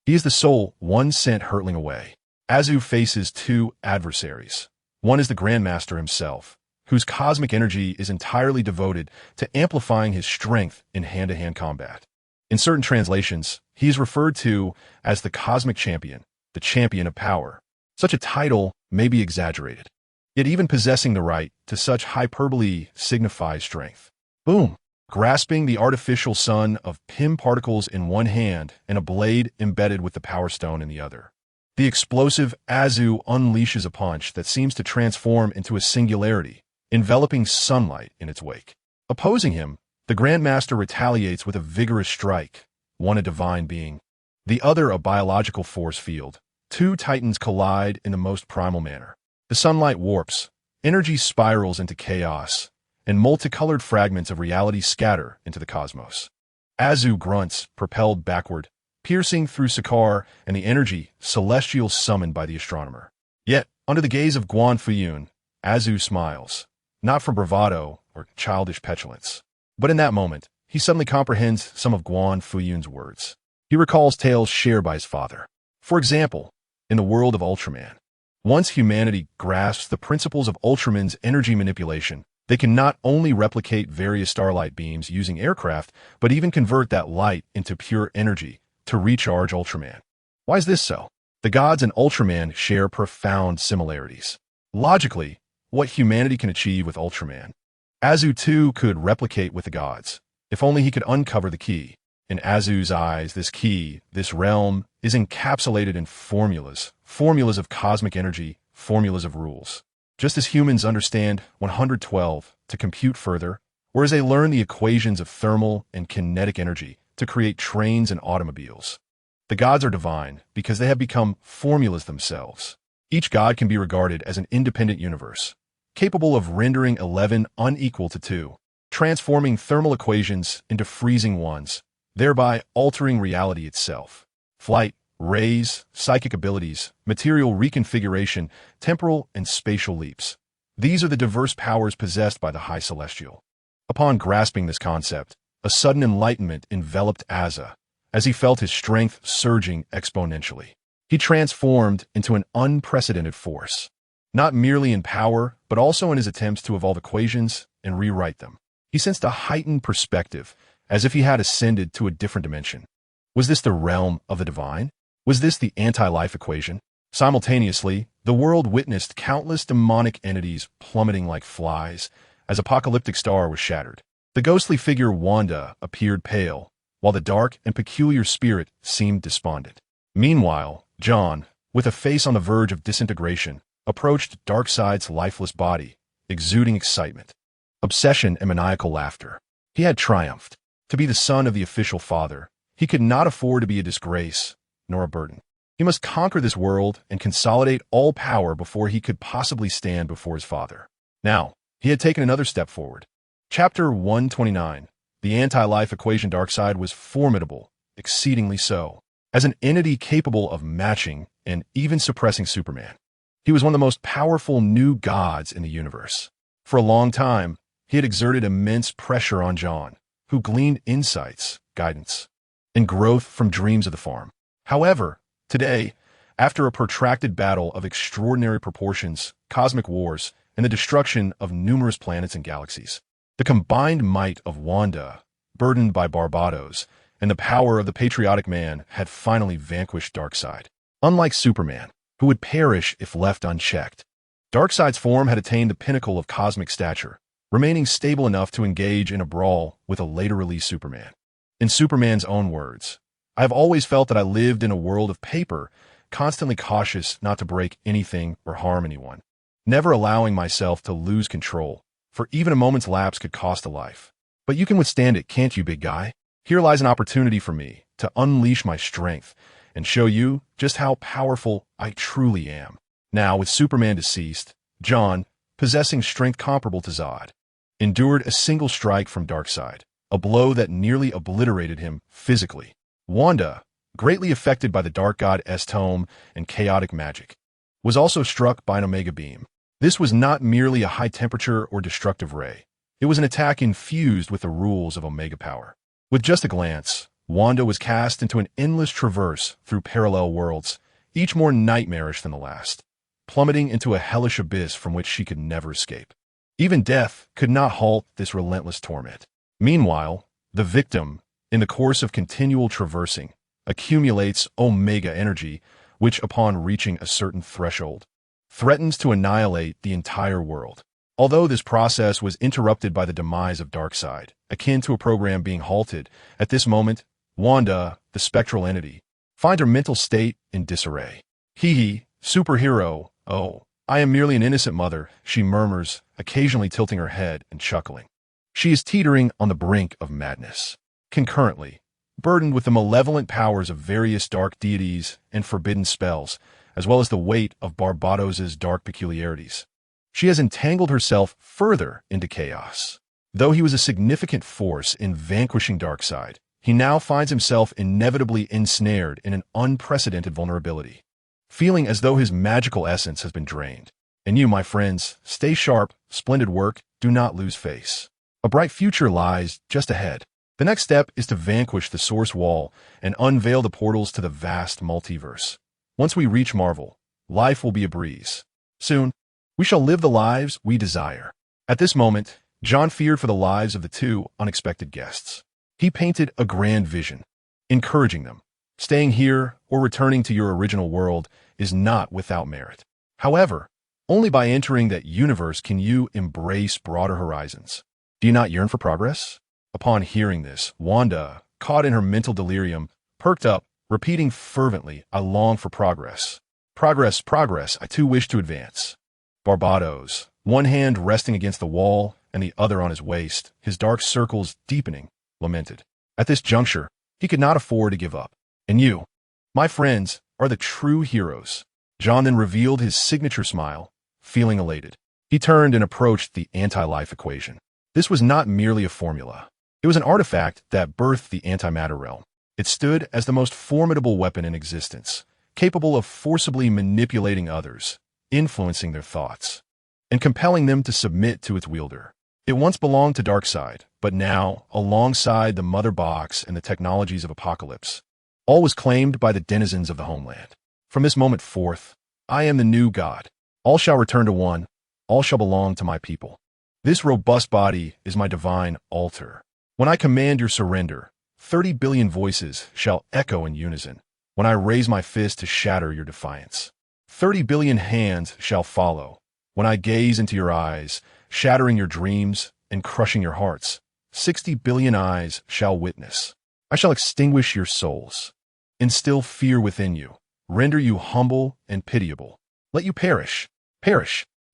he is the soul one sent hurtling away. Azu faces two adversaries. One is the Grandmaster himself, whose cosmic energy is entirely devoted to amplifying his strength in hand-to-hand combat. In certain translations, he is referred to as the Cosmic Champion, the Champion of Power. Such a title may be exaggerated. Yet even possessing the right to such hyperbole signifies strength. Boom! Grasping the artificial sun of Pym particles in one hand and a blade embedded with the Power Stone in the other. The explosive Azu unleashes a punch that seems to transform into a singularity, enveloping sunlight in its wake. Opposing him, the Grandmaster retaliates with a vigorous strike, one a divine being, the other a biological force field. Two titans collide in the most primal manner. The sunlight warps, energy spirals into chaos, and multicolored fragments of reality scatter into the cosmos. Azu grunts, propelled backward, piercing through Sakaar and the energy celestial summoned by the astronomer. Yet, under the gaze of Guan Fuyun, Azu smiles, not from bravado or childish petulance. But in that moment, he suddenly comprehends some of Guan Fuyun's words. He recalls tales shared by his father. For example, in the world of Ultraman, once humanity grasps the principles of Ultraman's energy manipulation, they can not only replicate various starlight beams using aircraft, but even convert that light into pure energy to recharge Ultraman. Why is this so? The gods and Ultraman share profound similarities. Logically, what humanity can achieve with Ultraman, Azu too could replicate with the gods, if only he could uncover the key. In Azu's eyes, this key, this realm, is encapsulated in formulas of cosmic energy, formulas of rules. Just as humans understand 112 to compute further, or as they learn the equations of thermal and kinetic energy to create trains and automobiles. The gods are divine because they have become formulas themselves. Each god can be regarded as an independent universe, capable of rendering 11 unequal to 2, transforming thermal equations into freezing ones, thereby altering reality itself. Flight, rays, psychic abilities, material reconfiguration, temporal and spatial leaps. These are the diverse powers possessed by the High Celestial. Upon grasping this concept, a sudden enlightenment enveloped Aza, as he felt his strength surging exponentially. He transformed into an unprecedented force, not merely in power, but also in his attempts to evolve equations and rewrite them. He sensed a heightened perspective, as if he had ascended to a different dimension. Was this the realm of the divine? Was this the anti-life equation? Simultaneously, the world witnessed countless demonic entities plummeting like flies as Apocalyptic Star was shattered. The ghostly figure Wanda appeared pale, while the dark and peculiar spirit seemed despondent. Meanwhile, John, with a face on the verge of disintegration, approached Darkseid's lifeless body, exuding excitement, obsession and maniacal laughter. He had triumphed. To be the son of the official father, he could not afford to be a disgrace, nor a burden. He must conquer this world and consolidate all power before he could possibly stand before his father. Now, he had taken another step forward. Chapter 129. The anti-life equation Darkseid was formidable, exceedingly so, as an entity capable of matching and even suppressing Superman. He was one of the most powerful new gods in the universe. For a long time, he had exerted immense pressure on John, who gleaned insights, guidance, and growth from dreams of the farm. However, today, after a protracted battle of extraordinary proportions, cosmic wars, and the destruction of numerous planets and galaxies, the combined might of Wanda, burdened by Barbados, and the power of the patriotic man had finally vanquished Darkseid. Unlike Superman, who would perish if left unchecked, Darkseid's form had attained the pinnacle of cosmic stature, remaining stable enough to engage in a brawl with a later-released Superman. In Superman's own words, "I have always felt that I lived in a world of paper, constantly cautious not to break anything or harm anyone, never allowing myself to lose control, for even a moment's lapse could cost a life. But you can withstand it, can't you, big guy? Here lies an opportunity for me to unleash my strength and show you just how powerful I truly am." Now, with Superman deceased, John, possessing strength comparable to Zod, endured a single strike from Darkseid, a blow that nearly obliterated him physically. Wanda, greatly affected by the Dark God's tome and chaotic magic, was also struck by an Omega beam. This was not merely a high-temperature or destructive ray. It was an attack infused with the rules of Omega power. With just a glance, Wanda was cast into an endless traverse through parallel worlds, each more nightmarish than the last, plummeting into a hellish abyss from which she could never escape. Even death could not halt this relentless torment. Meanwhile, the victim, in the course of continual traversing, accumulates Omega energy, which, upon reaching a certain threshold, threatens to annihilate the entire world. Although this process was interrupted by the demise of Darkseid, akin to a program being halted, at this moment, Wanda, the spectral entity, finds her mental state in disarray. Hee, superhero, oh, I am merely an innocent mother, she murmurs, occasionally tilting her head and chuckling. She is teetering on the brink of madness. Concurrently, burdened with the malevolent powers of various dark deities and forbidden spells, as well as the weight of Barbados's dark peculiarities, she has entangled herself further into chaos. Though he was a significant force in vanquishing Darkseid, he now finds himself inevitably ensnared in an unprecedented vulnerability, feeling as though his magical essence has been drained. And you, my friends, stay sharp, splendid work, do not lose face. A bright future lies just ahead. The next step is to vanquish the Source Wall and unveil the portals to the vast multiverse. Once we reach Marvel, life will be a breeze. Soon, we shall live the lives we desire. At this moment, John feared for the lives of the two unexpected guests. He painted a grand vision, encouraging them. Staying here or returning to your original world is not without merit. However, only by entering that universe can you embrace broader horizons. Do you not yearn for progress? Upon hearing this, Wanda, caught in her mental delirium, perked up, repeating fervently, I long for progress. Progress, progress, I too wish to advance. Barbados, one hand resting against the wall and the other on his waist, his dark circles deepening, lamented. At this juncture, he could not afford to give up. And you, my friends, are the true heroes. John then revealed his signature smile, feeling elated. He turned and approached the anti-life equation. This was not merely a formula. It was an artifact that birthed the antimatter realm. It stood as the most formidable weapon in existence, capable of forcibly manipulating others, influencing their thoughts, and compelling them to submit to its wielder. It once belonged to Darkseid, but now, alongside the Mother Box and the technologies of Apocalypse, all was claimed by the denizens of the homeland. From this moment forth, I am the new God. All shall return to one, all shall belong to my people. This robust body is my divine altar. When I command your surrender, 30 billion voices shall echo in unison. When I raise my fist to shatter your defiance, 30 billion hands shall follow. When I gaze into your eyes, shattering your dreams and crushing your hearts, 60 billion eyes shall witness. I shall extinguish your souls, instill fear within you, render you humble and pitiable. Let you perish,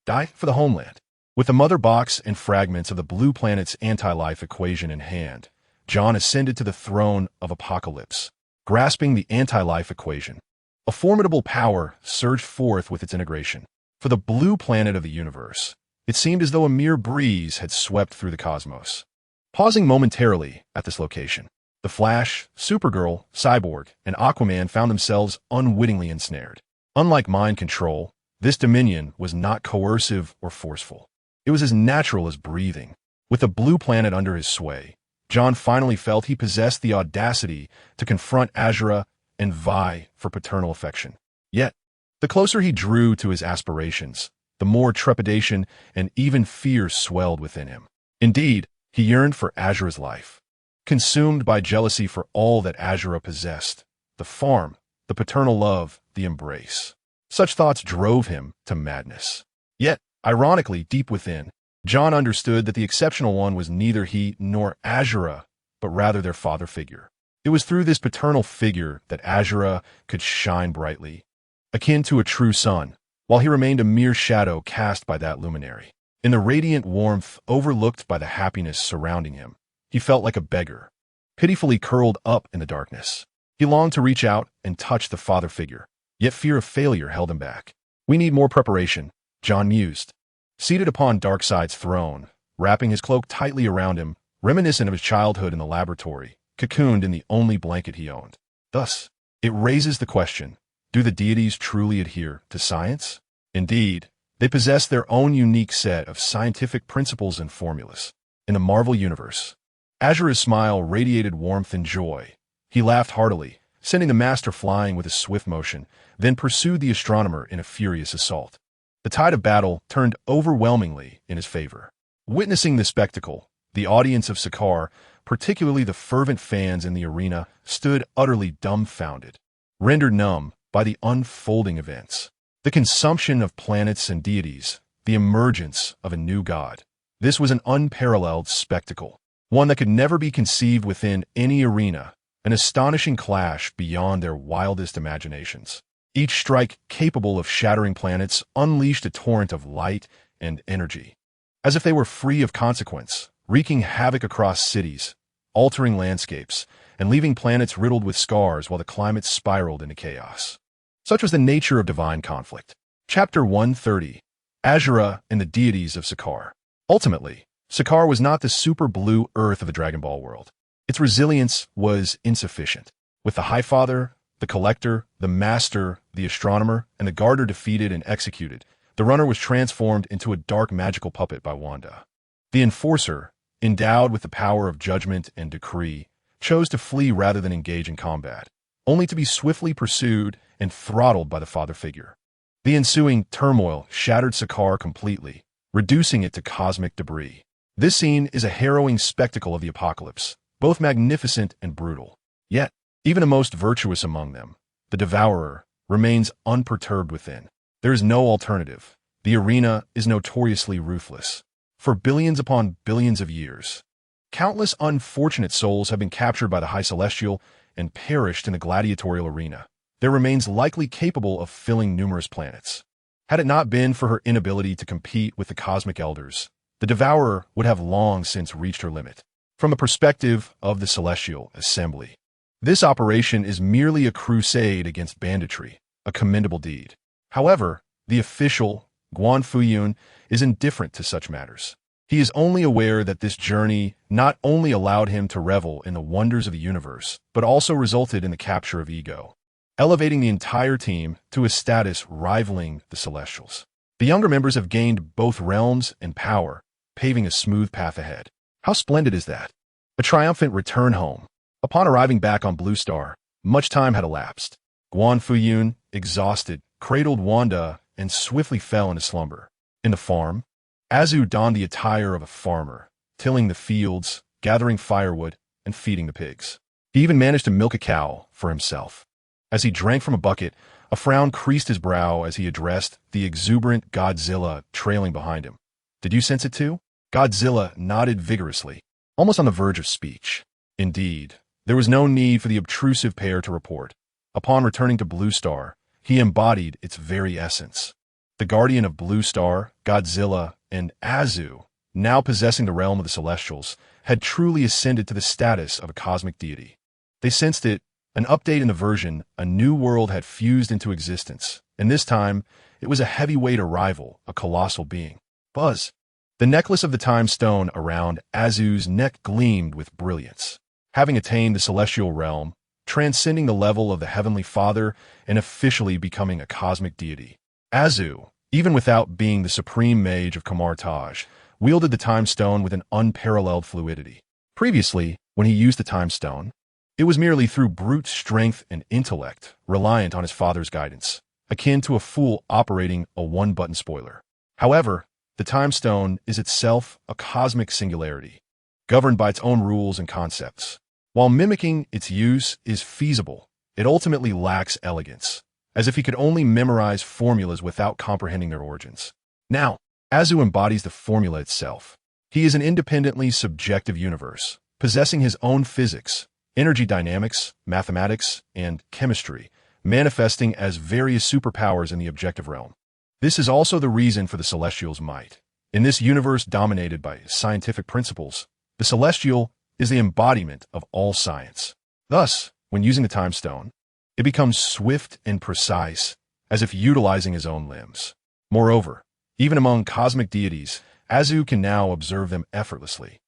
die for the homeland. With the Mother Box and fragments of the blue planet's anti-life equation in hand, John ascended to the throne of Apocalypse, grasping the anti-life equation. A formidable power surged forth with its integration. For the blue planet of the universe, it seemed as though a mere breeze had swept through the cosmos. Pausing momentarily at this location, the Flash, Supergirl, Cyborg, and Aquaman found themselves unwittingly ensnared. Unlike mind control, this dominion was not coercive or forceful. It was as natural as breathing. With the blue planet under his sway, John finally felt he possessed the audacity to confront Azura and vie for paternal affection. Yet, the closer he drew to his aspirations, the more trepidation and even fear swelled within him. Indeed, he yearned for Azura's life. Consumed by jealousy for all that Azura possessed, the farm, the paternal love, the embrace. Such thoughts drove him to madness. Yet, ironically, deep within, John understood that the exceptional one was neither he nor Azura, but rather their father figure. It was through this paternal figure that Azura could shine brightly, akin to a true sun, while he remained a mere shadow cast by that luminary. In the radiant warmth overlooked by the happiness surrounding him, he felt like a beggar, pitifully curled up in the darkness. He longed to reach out and touch the father figure, yet fear of failure held him back. We need more preparation, John mused. Seated upon Darkseid's throne, wrapping his cloak tightly around him, reminiscent of his childhood in the laboratory, cocooned in the only blanket he owned. Thus, it raises the question, do the deities truly adhere to science? Indeed, they possess their own unique set of scientific principles and formulas. In the Marvel Universe, Azura's smile radiated warmth and joy. He laughed heartily, sending the master flying with a swift motion, then pursued the astronomer in a furious assault. The tide of battle turned overwhelmingly in his favor. Witnessing the spectacle, the audience of Sakaar, particularly the fervent fans in the arena, stood utterly dumbfounded, rendered numb by the unfolding events. The consumption of planets and deities, the emergence of a new god. This was an unparalleled spectacle, one that could never be conceived within any arena, an astonishing clash beyond their wildest imaginations. Each strike capable of shattering planets unleashed a torrent of light and energy, as if they were free of consequence, wreaking havoc across cities, altering landscapes, and leaving planets riddled with scars while the climate spiraled into chaos. Such was the nature of divine conflict. Chapter 130, Azura and the Deities of Sakaar. Ultimately, Sakaar was not the super blue Earth of the Dragon Ball world. Its resilience was insufficient. With the High Father, the Collector, the Master, the Astronomer, and the Garter defeated and executed, the runner was transformed into a dark magical puppet by Wanda. The Enforcer, endowed with the power of judgment and decree, chose to flee rather than engage in combat, only to be swiftly pursued and throttled by the father figure. The ensuing turmoil shattered Sakaar completely, reducing it to cosmic debris. This scene is a harrowing spectacle of the apocalypse, both magnificent and brutal. Yet, even the most virtuous among them, the Devourer, remains unperturbed within. There is no alternative. The arena is notoriously ruthless. For billions upon billions of years, countless unfortunate souls have been captured by the High Celestial and perished in the gladiatorial arena. Their remains likely capable of filling numerous planets. Had it not been for her inability to compete with the cosmic elders, the Devourer would have long since reached her limit. From the perspective of the Celestial Assembly, this operation is merely a crusade against banditry, a commendable deed. However, the official, Guan Fuyun, is indifferent to such matters. He is only aware that this journey not only allowed him to revel in the wonders of the universe, but also resulted in the capture of Ego, elevating the entire team to a status rivaling the Celestials. The younger members have gained both realms and power, paving a smooth path ahead. How splendid is that? A triumphant return home. Upon arriving back on Blue Star, much time had elapsed. Guan Fuyun, exhausted, cradled Wanda and swiftly fell into slumber. In the farm, Azu donned the attire of a farmer, tilling the fields, gathering firewood, and feeding the pigs. He even managed to milk a cow for himself. As he drank from a bucket, a frown creased his brow as he addressed the exuberant Godzilla trailing behind him. Did you sense it too? Godzilla nodded vigorously, almost on the verge of speech. Indeed, there was no need for the obtrusive pair to report. Upon returning to Blue Star, he embodied its very essence. The guardian of Blue Star, Godzilla, and Azu, now possessing the realm of the Celestials, had truly ascended to the status of a cosmic deity. They sensed it, an update in the version, a new world had fused into existence, and this time, it was a heavyweight arrival, a colossal being. Buzz. The necklace of the Time Stone around Azu's neck gleamed with brilliance. Having attained the celestial realm, transcending the level of the Heavenly Father and officially becoming a cosmic deity, Azu, even without being the supreme mage of Kamar Taj, wielded the Time Stone with an unparalleled fluidity. Previously, when he used the Time Stone, it was merely through brute strength and intellect, reliant on his father's guidance, akin to a fool operating a one-button spoiler. However, the Time Stone is itself a cosmic singularity, governed by its own rules and concepts. While mimicking its use is feasible, it ultimately lacks elegance, as if he could only memorize formulas without comprehending their origins. Now, Azu embodies the formula itself. He is an independently subjective universe, possessing his own physics, energy dynamics, mathematics, and chemistry, manifesting as various superpowers in the objective realm. This is also the reason for the Celestial's might. In this universe dominated by scientific principles, the Celestial is the embodiment of all science. Thus, when using the Time Stone, it becomes swift and precise, as if utilizing his own limbs. Moreover, even among cosmic deities, Azu can now observe them effortlessly.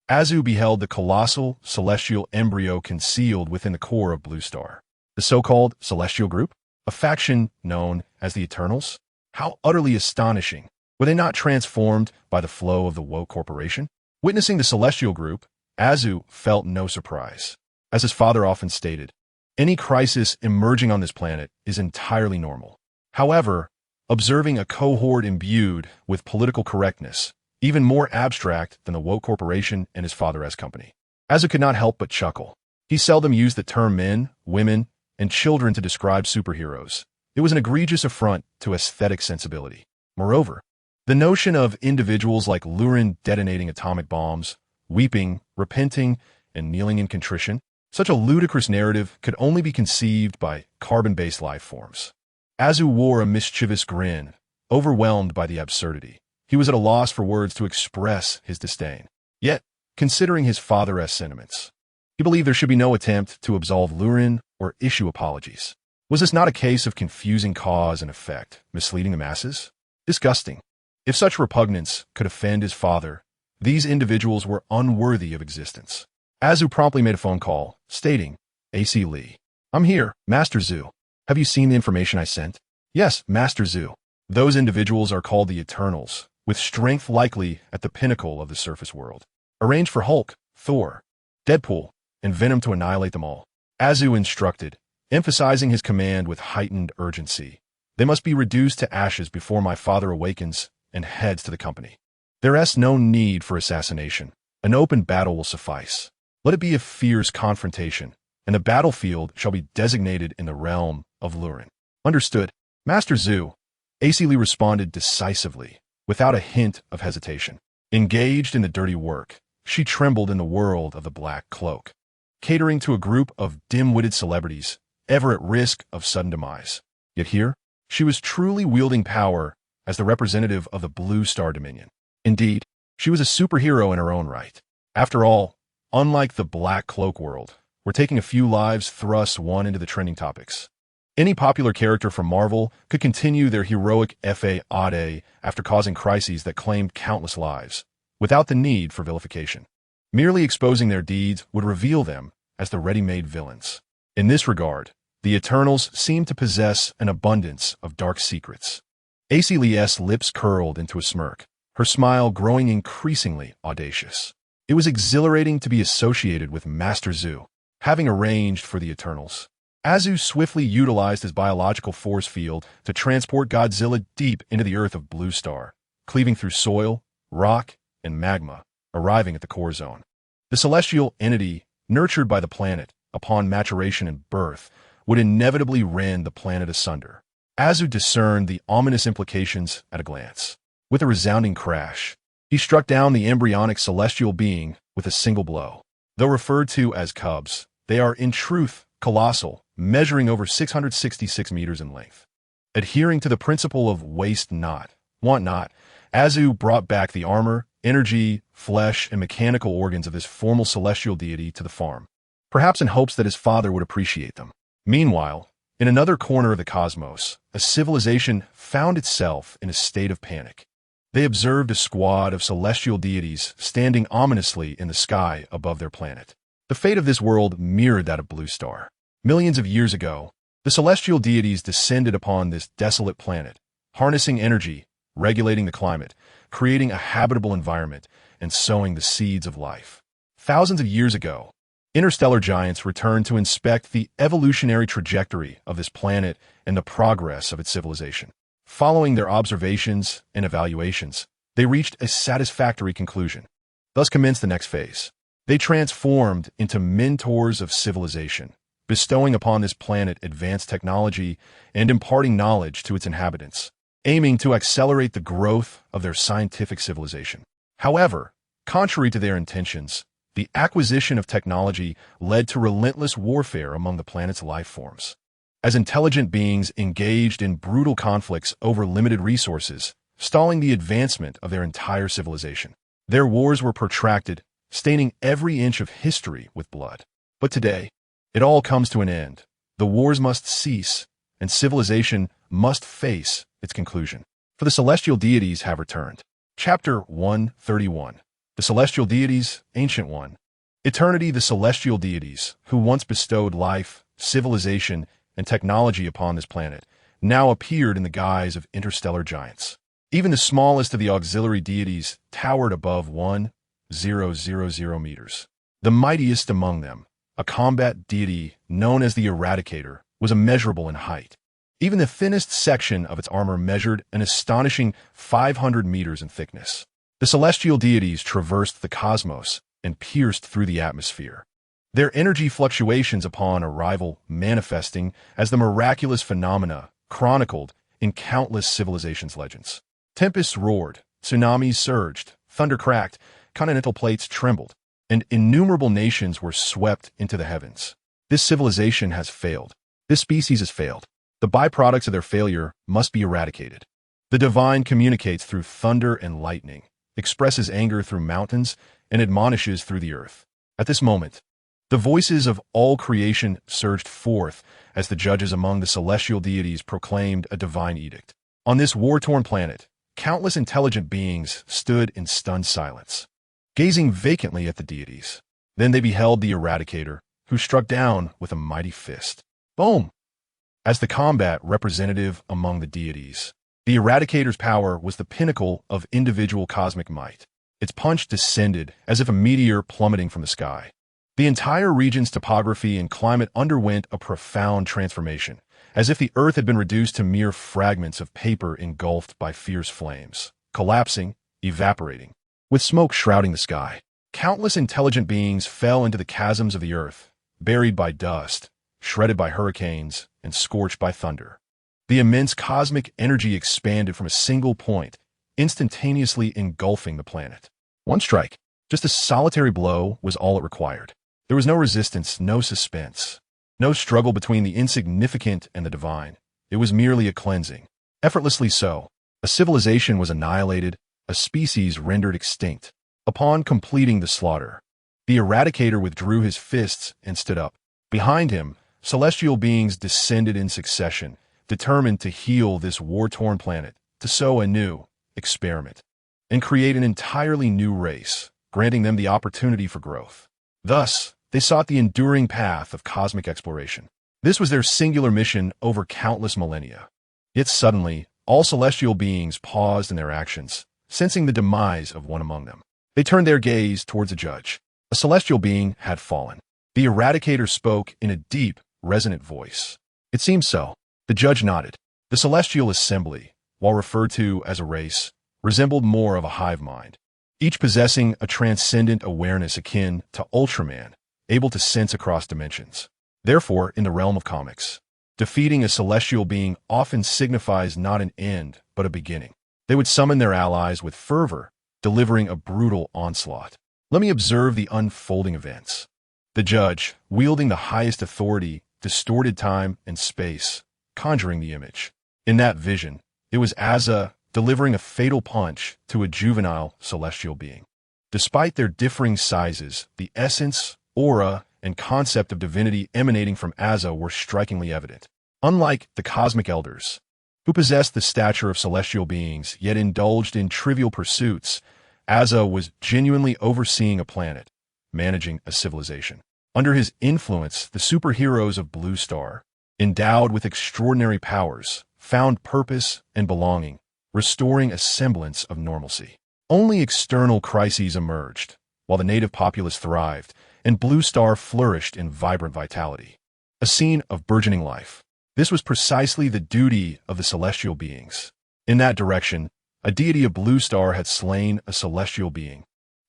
Azu beheld the colossal celestial embryo concealed within the core of Blue Star, the so-called Celestial Group, a faction known as the Eternals. How utterly astonishing! Were they not transformed by the flow of the woke corporation? Witnessing the Celestial Group, Azu felt no surprise. As his father often stated, any crisis emerging on this planet is entirely normal. However, observing a cohort imbued with political correctness, even more abstract than the woke corporation and his father-esque company, Azu could not help but chuckle. He seldom used the term men, women, and children to describe superheroes, It was an egregious affront to aesthetic sensibility. Moreover, the notion of individuals like Lurin detonating atomic bombs, weeping, repenting, and kneeling in contrition, such a ludicrous narrative could only be conceived by carbon-based life forms. Azu wore a mischievous grin, overwhelmed by the absurdity. He was at a loss for words to express his disdain. Yet, considering his father's sentiments, he believed there should be no attempt to absolve Lurin or issue apologies. Was this not a case of confusing cause and effect, misleading the masses? Disgusting. If such repugnance could offend his father, these individuals were unworthy of existence. Azu promptly made a phone call, stating, "AC Lee. I'm here, Master Zhu. Have you seen the information I sent?" "Yes, Master Zhu. Those individuals are called the Eternals, with strength likely at the pinnacle of the surface world. Arrange for Hulk, Thor, Deadpool, and Venom to annihilate them all." Azu instructed, emphasizing his command with heightened urgency. "They must be reduced to ashes before my father awakens and heads to the company. There is no need for assassination. An open battle will suffice. Let it be a fierce confrontation, and the battlefield shall be designated in the realm of Lurin." "Understood, Master Zhu." AC Lee responded decisively, without a hint of hesitation. Engaged in the dirty work, she trembled in the world of the Black Cloak, catering to a group of dim-witted celebrities, ever at risk of sudden demise. Yet here, she was truly wielding power as the representative of the Blue Star Dominion. Indeed, she was a superhero in her own right. After all, unlike the Black Cloak world, where taking a few lives thrusts one into the trending topics, any popular character from Marvel could continue their heroic FA after causing crises that claimed countless lives, without the need for vilification. Merely exposing their deeds would reveal them as the ready-made villains. In this regard, the Eternals seemed to possess an abundance of dark secrets. AC Lee's lips curled into a smirk, her smile growing increasingly audacious. It was exhilarating to be associated with Master Zhu, having arranged for the Eternals. Azu swiftly utilized his biological force field to transport Godzilla deep into the earth of Blue Star, cleaving through soil, rock, and magma, arriving at the core zone. The celestial entity, nurtured by the planet upon maturation and birth, would inevitably rend the planet asunder. Azu discerned the ominous implications at a glance. With a resounding crash, he struck down the embryonic celestial being with a single blow. Though referred to as cubs, they are in truth colossal, measuring over 666 meters in length. Adhering to the principle of waste not, want not, Azu brought back the armor, energy, flesh, and mechanical organs of this formal celestial deity to the farm, perhaps in hopes that his father would appreciate them. Meanwhile, in another corner of the cosmos, a civilization found itself in a state of panic. They observed a squad of celestial deities standing ominously in the sky above their planet. The fate of this world mirrored that of Blue Star. Millions of years ago, the celestial deities descended upon this desolate planet, harnessing energy, regulating the climate, creating a habitable environment, and sowing the seeds of life. Thousands of years ago, interstellar giants returned to inspect the evolutionary trajectory of this planet and the progress of its civilization. Following their observations and evaluations, they reached a satisfactory conclusion. Thus commenced the next phase. They transformed into mentors of civilization, bestowing upon this planet advanced technology and imparting knowledge to its inhabitants, aiming to accelerate the growth of their scientific civilization. However, contrary to their intentions, the acquisition of technology led to relentless warfare among the planet's life forms. As intelligent beings engaged in brutal conflicts over limited resources, stalling the advancement of their entire civilization. Their wars were protracted, staining every inch of history with blood. But today, it all comes to an end. The wars must cease, and civilization must face its conclusion. For the celestial deities have returned. Chapter 131. The celestial deities, Ancient One. Eternity. The celestial deities, who once bestowed life, civilization, and technology upon this planet, now appeared in the guise of interstellar giants. Even the smallest of the auxiliary deities towered above 1,000 meters. The mightiest among them, a combat deity known as the Eradicator, was immeasurable in height. Even the thinnest section of its armor measured an astonishing 500 meters in thickness. The celestial deities traversed the cosmos and pierced through the atmosphere, their energy fluctuations upon arrival manifesting as the miraculous phenomena chronicled in countless civilizations' legends. Tempests roared, tsunamis surged, thunder cracked, continental plates trembled, and innumerable nations were swept into the heavens. This civilization has failed. This species has failed. The byproducts of their failure must be eradicated. The divine communicates through thunder and lightning, expresses anger through mountains, and admonishes through the earth. At this moment, the voices of all creation surged forth as the judges among the celestial deities proclaimed a divine edict. On this war-torn planet, countless intelligent beings stood in stunned silence, gazing vacantly at the deities. Then they beheld the Eradicator, who struck down with a mighty fist. Boom! As the combat representative among the deities, the Eradicator's power was the pinnacle of individual cosmic might. Its punch descended as if a meteor plummeting from the sky. The entire region's topography and climate underwent a profound transformation, as if the Earth had been reduced to mere fragments of paper engulfed by fierce flames, collapsing, evaporating, with smoke shrouding the sky. Countless intelligent beings fell into the chasms of the Earth, buried by dust, shredded by hurricanes, and scorched by thunder. The immense cosmic energy expanded from a single point, instantaneously engulfing the planet. One strike, just a solitary blow, was all it required. There was no resistance, no suspense, no struggle between the insignificant and the divine. It was merely a cleansing. Effortlessly so, a civilization was annihilated, a species rendered extinct. Upon completing the slaughter, the Eradicator withdrew his fists and stood up. Behind him, celestial beings descended in succession, determined to heal this war-torn planet, to sow a new experiment, and create an entirely new race, granting them the opportunity for growth. Thus, they sought the enduring path of cosmic exploration. This was their singular mission over countless millennia. Yet suddenly, all celestial beings paused in their actions, sensing the demise of one among them. They turned their gaze towards a judge. A celestial being had fallen. The Eradicator spoke in a deep, resonant voice. It seems so. The judge nodded. The celestial assembly, while referred to as a race, resembled more of a hive mind, each possessing a transcendent awareness akin to Ultraman, able to sense across dimensions. Therefore, in the realm of comics, defeating a celestial being often signifies not an end, but a beginning. They would summon their allies with fervor, delivering a brutal onslaught. Let me observe the unfolding events. The judge, wielding the highest authority, distorted time and space, conjuring the image. In that vision, it was Asa delivering a fatal punch to a juvenile celestial being. Despite their differing sizes, the essence, aura, and concept of divinity emanating from Asa were strikingly evident. Unlike the cosmic elders, who possessed the stature of celestial beings yet indulged in trivial pursuits, Asa was genuinely overseeing a planet, managing a civilization. Under his influence, the superheroes of Blue Star, endowed with extraordinary powers, found purpose and belonging, restoring a semblance of normalcy. Only external crises emerged, while the native populace thrived, and Blue Star flourished in vibrant vitality. A scene of burgeoning life. This was precisely the duty of the celestial beings. In that direction, a deity of Blue Star had slain a celestial being,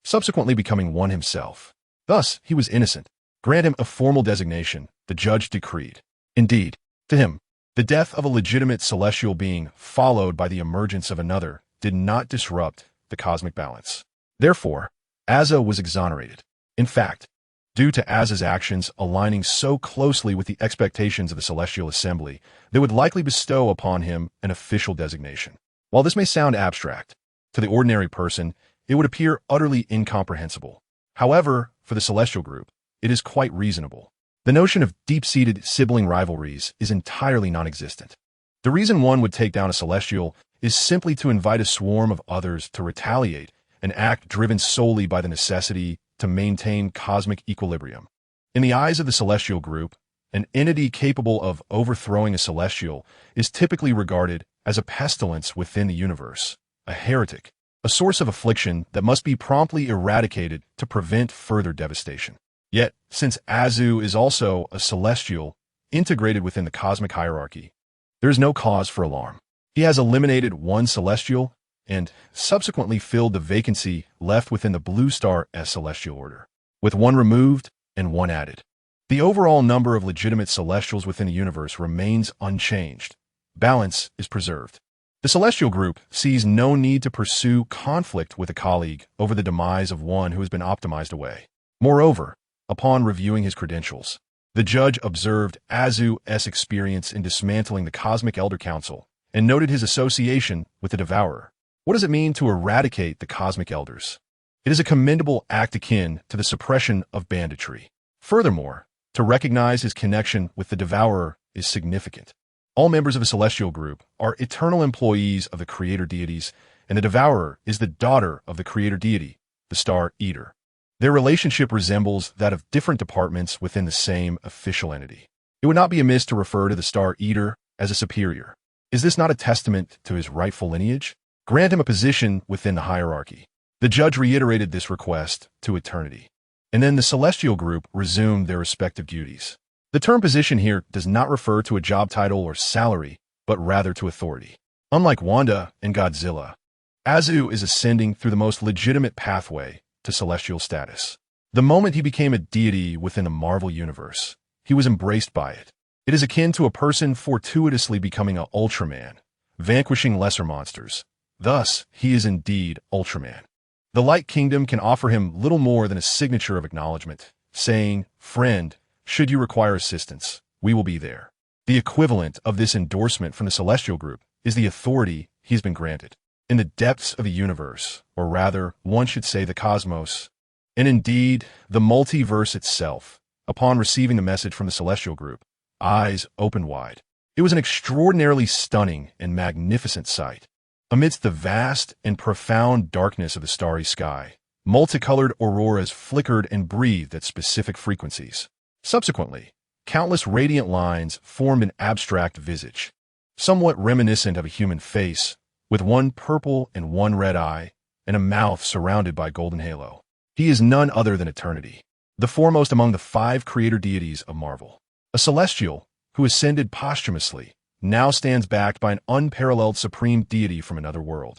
subsequently becoming one himself. Thus, he was innocent. Grant him a formal designation, the judge decreed. Indeed, to him, the death of a legitimate celestial being, followed by the emergence of another, did not disrupt the cosmic balance. Therefore, Asa was exonerated. In fact, due to Asa's actions aligning so closely with the expectations of the Celestial Assembly, they would likely bestow upon him an official designation. While this may sound abstract, to the ordinary person, it would appear utterly incomprehensible. However, for the Celestial Group, it is quite reasonable. The notion of deep-seated sibling rivalries is entirely non-existent. The reason one would take down a Celestial is simply to invite a swarm of others to retaliate, an act driven solely by the necessity to maintain cosmic equilibrium. In the eyes of the Celestial Group, an entity capable of overthrowing a Celestial is typically regarded as a pestilence within the universe, a heretic, a source of affliction that must be promptly eradicated to prevent further devastation. Yet, since Azu is also a Celestial integrated within the cosmic hierarchy, there is no cause for alarm. He has eliminated one Celestial and subsequently filled the vacancy left within the Blue Star S Celestial Order, with one removed and one added. The overall number of legitimate Celestials within the universe remains unchanged, balance is preserved. The Celestial Group sees no need to pursue conflict with a colleague over the demise of one who has been optimized away. Moreover, upon reviewing his credentials, the judge observed Azu's experience in dismantling the Cosmic Elder Council and noted his association with the Devourer. What does it mean to eradicate the Cosmic Elders? It is a commendable act akin to the suppression of banditry. Furthermore, to recognize his connection with the Devourer is significant. All members of a Celestial Group are eternal employees of the Creator deities, and the Devourer is the daughter of the Creator deity, the Star Eater. Their relationship resembles that of different departments within the same official entity. It would not be amiss to refer to the Star Eater as a superior. Is this not a testament to his rightful lineage? Grant him a position within the hierarchy. The judge reiterated this request to eternity. And then the Celestial Group resumed their respective duties. The term position here does not refer to a job title or salary, but rather to authority. Unlike Wanda and Godzilla, Azu is ascending through the most legitimate pathway to celestial status. The moment he became a deity within the Marvel Universe, he was embraced by it. It is akin to a person fortuitously becoming an Ultraman, vanquishing lesser monsters. Thus, he is indeed Ultraman. The Light Kingdom can offer him little more than a signature of acknowledgement, saying, "Friend, should you require assistance, we will be there." The equivalent of this endorsement from the Celestial Group is the authority he has been granted. In the depths of the universe, or rather, one should say the cosmos, and indeed, the multiverse itself, upon receiving the message from the Celestial Group, eyes opened wide. It was an extraordinarily stunning and magnificent sight. Amidst the vast and profound darkness of the starry sky, multicolored auroras flickered and breathed at specific frequencies. Subsequently, countless radiant lines formed an abstract visage, somewhat reminiscent of a human face, with one purple and one red eye, and a mouth surrounded by golden halo. He is none other than Eternity, the foremost among the 5 creator deities of Marvel. A celestial who ascended posthumously now stands backed by an unparalleled supreme deity from another world,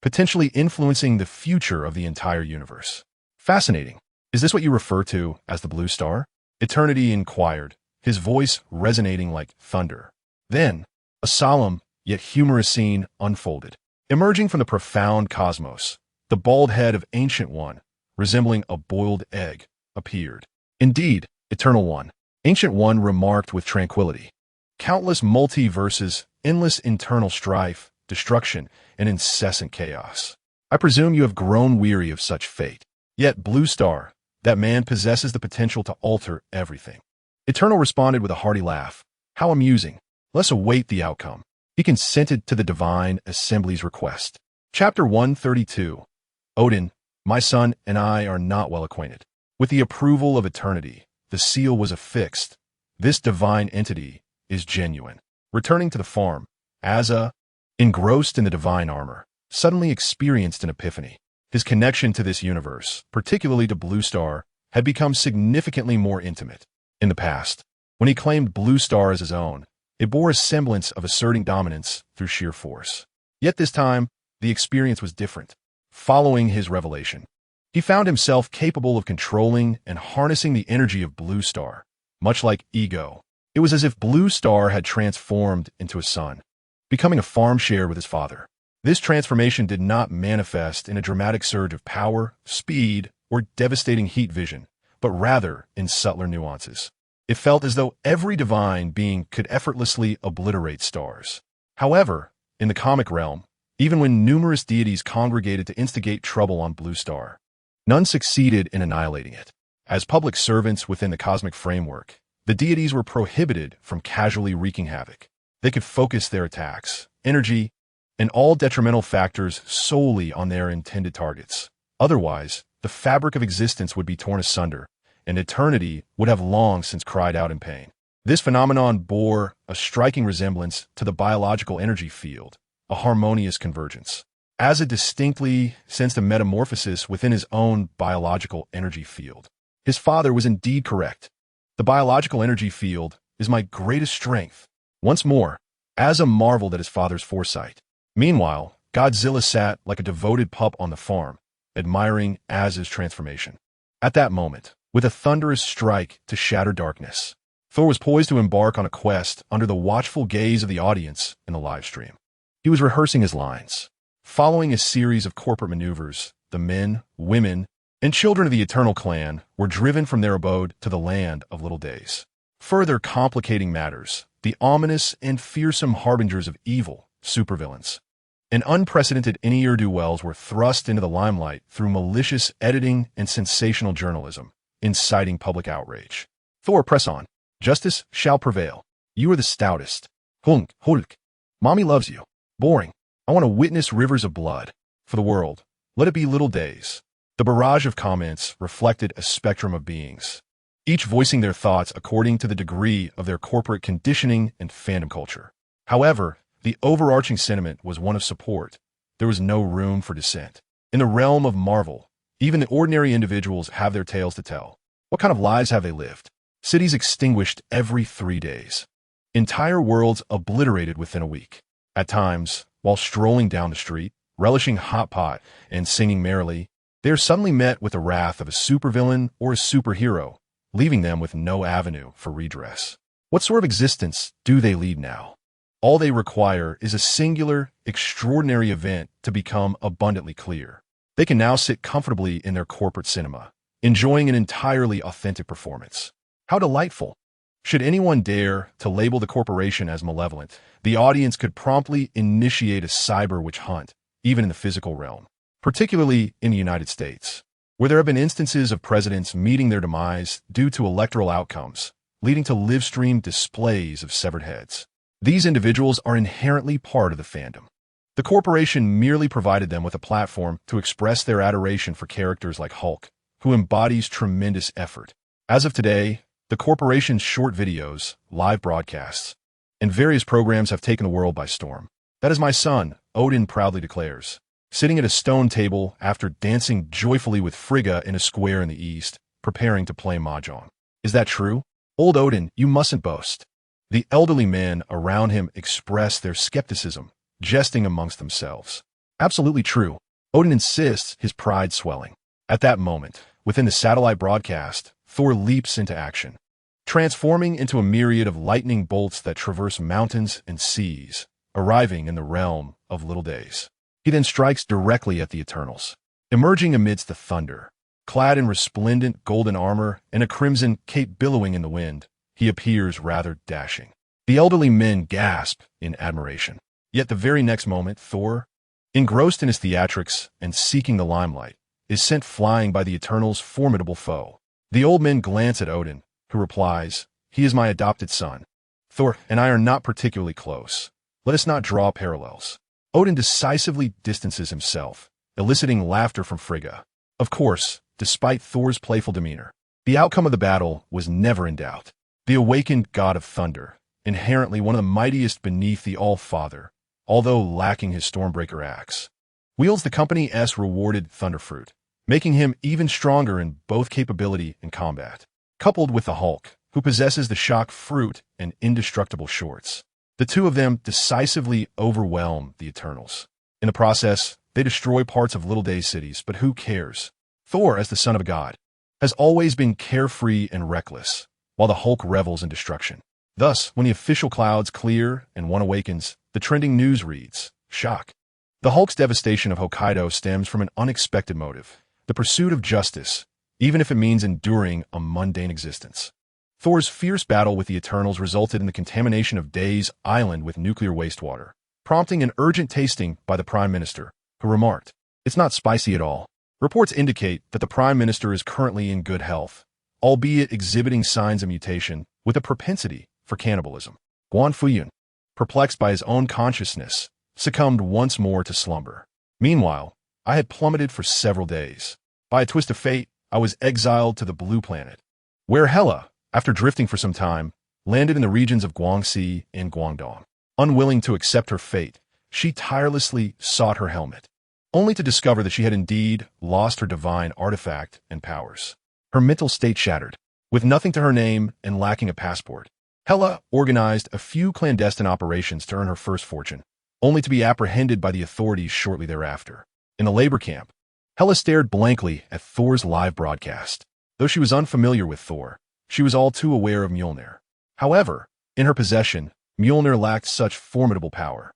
potentially influencing the future of the entire universe. Fascinating. Is this what you refer to as the Blue Star? Eternity inquired, his voice resonating like thunder. Then, a solemn yet humorous scene unfolded. Emerging from the profound cosmos, the bald head of Ancient One, resembling a boiled egg, appeared. Indeed, Eternal One. Ancient One remarked with tranquility. Countless multiverses, endless internal strife, destruction, and incessant chaos. I presume you have grown weary of such fate. Yet, Blue Star, that man possesses the potential to alter everything. Eternal responded with a hearty laugh. How amusing. Let's await the outcome. He consented to the Divine Assembly's request. Chapter 132. Odin, my son and I are not well acquainted. With the approval of Eternity, the seal was affixed. This divine entity is genuine. Returning to the farm, Asa, engrossed in the divine armor, suddenly experienced an epiphany. His connection to this universe, particularly to Blue Star, had become significantly more intimate. In the past, when he claimed Blue Star as his own, it bore a semblance of asserting dominance through sheer force. Yet this time, the experience was different. Following his revelation, he found himself capable of controlling and harnessing the energy of Blue Star, much like Ego. It was as if Blue Star had transformed into a son, becoming a farm share with his father. This transformation did not manifest in a dramatic surge of power, speed, or devastating heat vision, but rather in subtler nuances. It felt as though every divine being could effortlessly obliterate stars. However, in the comic realm, even when numerous deities congregated to instigate trouble on Blue Star, none succeeded in annihilating it. As public servants within the cosmic framework, the deities were prohibited from casually wreaking havoc. They could focus their attacks, energy, and all detrimental factors solely on their intended targets. Otherwise, the fabric of existence would be torn asunder, and Eternity would have long since cried out in pain. This phenomenon bore a striking resemblance to the biological energy field, a harmonious convergence. Asa distinctly sensed a metamorphosis within his own biological energy field. His father was indeed correct. The biological energy field is my greatest strength. Once more, Asa marveled at his father's foresight. Meanwhile, Godzilla sat like a devoted pup on the farm, admiring Asa's transformation. At that moment, with a thunderous strike to shatter darkness, Thor was poised to embark on a quest under the watchful gaze of the audience in the live stream. He was rehearsing his lines. Following a series of corporate maneuvers, the men, women, and children of the Eternal Clan were driven from their abode to the land of little days. Further complicating matters, the ominous and fearsome harbingers of evil, supervillains, and unprecedented ne'er-do-wells were thrust into the limelight through malicious editing and sensational journalism, inciting public outrage. Thor, press on. Justice shall prevail. You are the stoutest. Hulk. Mommy loves you. Boring. I want to witness rivers of blood. For the world, let it be little days. The barrage of comments reflected a spectrum of beings, each voicing their thoughts according to the degree of their corporate conditioning and fandom culture. However, the overarching sentiment was one of support. There was no room for dissent. In the realm of Marvel, even the ordinary individuals have their tales to tell. What kind of lives have they lived? Cities extinguished every 3 days. Entire worlds obliterated within a week. At times, while strolling down the street, relishing hot pot and singing merrily, they are suddenly met with the wrath of a supervillain or a superhero, leaving them with no avenue for redress. What sort of existence do they lead now? All they require is a singular, extraordinary event to become abundantly clear. They can now sit comfortably in their corporate cinema, enjoying an entirely authentic performance. How delightful! Should anyone dare to label the corporation as malevolent, the audience could promptly initiate a cyber witch hunt, even in the physical realm, particularly in the United States, where there have been instances of presidents meeting their demise due to electoral outcomes, leading to live-streamed displays of severed heads. These individuals are inherently part of the fandom. The corporation merely provided them with a platform to express their adoration for characters like Hulk, who embodies tremendous effort. As of today, the corporation's short videos, live broadcasts, and various programs have taken the world by storm. That is my son, Odin proudly declares, sitting at a stone table after dancing joyfully with Frigga in a square in the east, preparing to play mahjong. Is that true? Old Odin, you mustn't boast. The elderly men around him express their skepticism, jesting amongst themselves. Absolutely true. Odin insists, his pride swelling. At that moment, within the satellite broadcast, Thor leaps into action, transforming into a myriad of lightning bolts that traverse mountains and seas, arriving in the realm of little days. He then strikes directly at the Eternals, emerging amidst the thunder. Clad in resplendent golden armor and a crimson cape billowing in the wind, he appears rather dashing. The elderly men gasp in admiration. Yet the very next moment, Thor, engrossed in his theatrics and seeking the limelight, is sent flying by the Eternals' formidable foe. The old men glance at Odin, who replies, "He is my adopted son. Thor and I are not particularly close. Let us not draw parallels." Odin decisively distances himself, eliciting laughter from Frigga. Of course, despite Thor's playful demeanor, the outcome of the battle was never in doubt. The awakened god of thunder, inherently one of the mightiest beneath the All-Father, although lacking his Stormbreaker axe, wields the company's rewarded Thunderfruit, making him even stronger in both capability and combat. Coupled with the Hulk, who possesses the Shock Fruit and indestructible shorts, the two of them decisively overwhelm the Eternals. In the process, they destroy parts of Little Day's cities, but who cares? Thor, as the son of a god, has always been carefree and reckless, while the Hulk revels in destruction. Thus, when the official clouds clear and one awakens, the trending news reads, "Shock." The Hulk's devastation of Hokkaido stems from an unexpected motive, the pursuit of justice, even if it means enduring a mundane existence. Thor's fierce battle with the Eternals resulted in the contamination of Day's island with nuclear wastewater, prompting an urgent tasting by the Prime Minister, who remarked, "It's not spicy at all." Reports indicate that the Prime Minister is currently in good health, albeit exhibiting signs of mutation with a propensity for cannibalism. Guan Fuyun, perplexed by his own consciousness, succumbed once more to slumber. Meanwhile, I had plummeted for several days. By a twist of fate, I was exiled to the Blue Planet, where Hela, after drifting for some time, landed in the regions of Guangxi and Guangdong. Unwilling to accept her fate, she tirelessly sought her helmet, only to discover that she had indeed lost her divine artifact and powers. Her mental state shattered. With nothing to her name and lacking a passport, Hela organized a few clandestine operations to earn her first fortune, only to be apprehended by the authorities shortly thereafter. In a labor camp, Hela stared blankly at Thor's live broadcast. Though she was unfamiliar with Thor, she was all too aware of Mjolnir, However, in her possession, Mjolnir lacked such formidable power.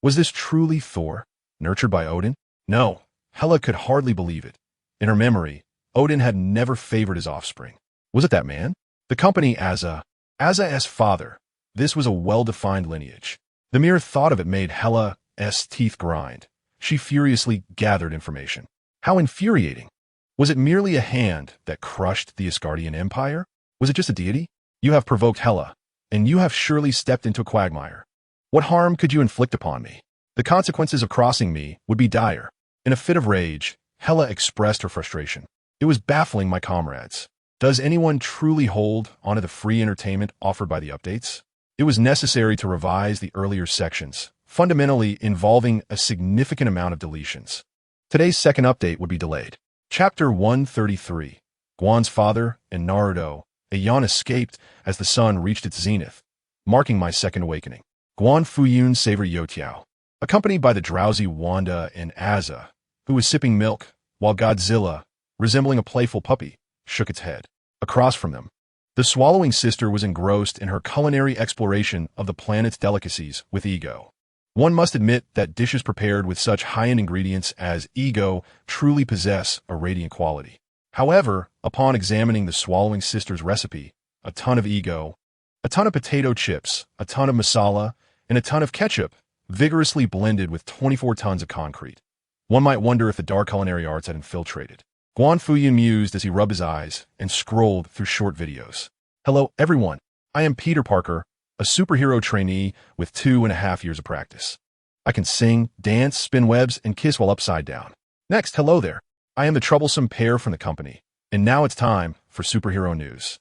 Was this truly Thor, nurtured by Odin? No, Hela could hardly believe it. In her memory, Odin had never favored his offspring. Was it that man? The company Aza's father. This was a well-defined lineage. The mere thought of it made Hela's teeth grind. She furiously gathered information. How infuriating! Was it merely a hand that crushed the Asgardian Empire? Was it just a deity? You have provoked Hela, and you have surely stepped into a quagmire. What harm could you inflict upon me? The consequences of crossing me would be dire. In a fit of rage, Hela expressed her frustration. It was baffling my comrades. Does anyone truly hold onto the free entertainment offered by the updates? It was necessary to revise the earlier sections, fundamentally involving a significant amount of deletions. Today's second update would be delayed. Chapter 133. Guan's father and Naruto. A yawn escaped as the sun reached its zenith, marking my second awakening. Guan Fuyun savored Youtiao, accompanied by the drowsy Wanda and Aza, who was sipping milk, while Godzilla, resembling a playful puppy, shook its head. Across from them, the swallowing sister was engrossed in her culinary exploration of the planet's delicacies with Ego. One must admit that dishes prepared with such high-end ingredients as Ego truly possess a radiant quality. However, upon examining the swallowing sister's recipe, a ton of Ego, a ton of potato chips, a ton of masala, and a ton of ketchup, vigorously blended with 24 tons of concrete. One might wonder if the dark culinary arts had infiltrated. Guan Fuyun mused as he rubbed his eyes and scrolled through short videos. Hello, everyone. I am Peter Parker, a superhero trainee with 2.5 years of practice. I can sing, dance, spin webs, and kiss while upside down. Next, hello there. I am the troublesome pair from the company, and now it's time for superhero news.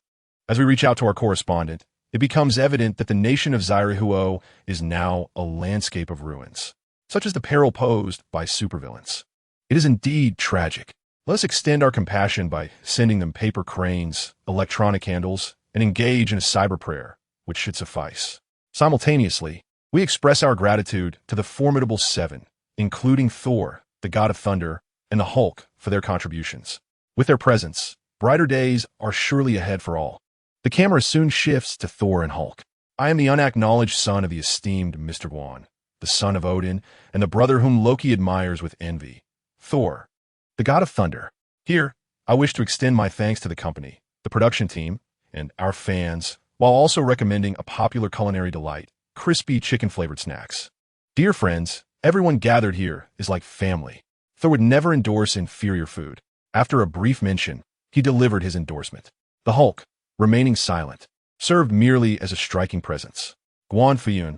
As we reach out to our correspondent, it becomes evident that the nation of Zairehuo is now a landscape of ruins, such as the peril posed by supervillains. It is indeed tragic. Let us extend our compassion by sending them paper cranes, electronic candles, and engage in a cyber prayer, which should suffice. Simultaneously, we express our gratitude to the formidable seven, including Thor, the god of thunder, and the Hulk for their contributions. With their presence, brighter days are surely ahead for all. The camera soon shifts to Thor and Hulk. I am the unacknowledged son of the esteemed Mr. Guan, the son of Odin, and the brother whom Loki admires with envy. Thor, the god of thunder. Here, I wish to extend my thanks to the company, the production team, and our fans, while also recommending a popular culinary delight, crispy chicken-flavored snacks. Dear friends, everyone gathered here is like family. Thor would never endorse inferior food. After a brief mention, he delivered his endorsement. The Hulk, remaining silent, served merely as a striking presence. Guan Fuyun,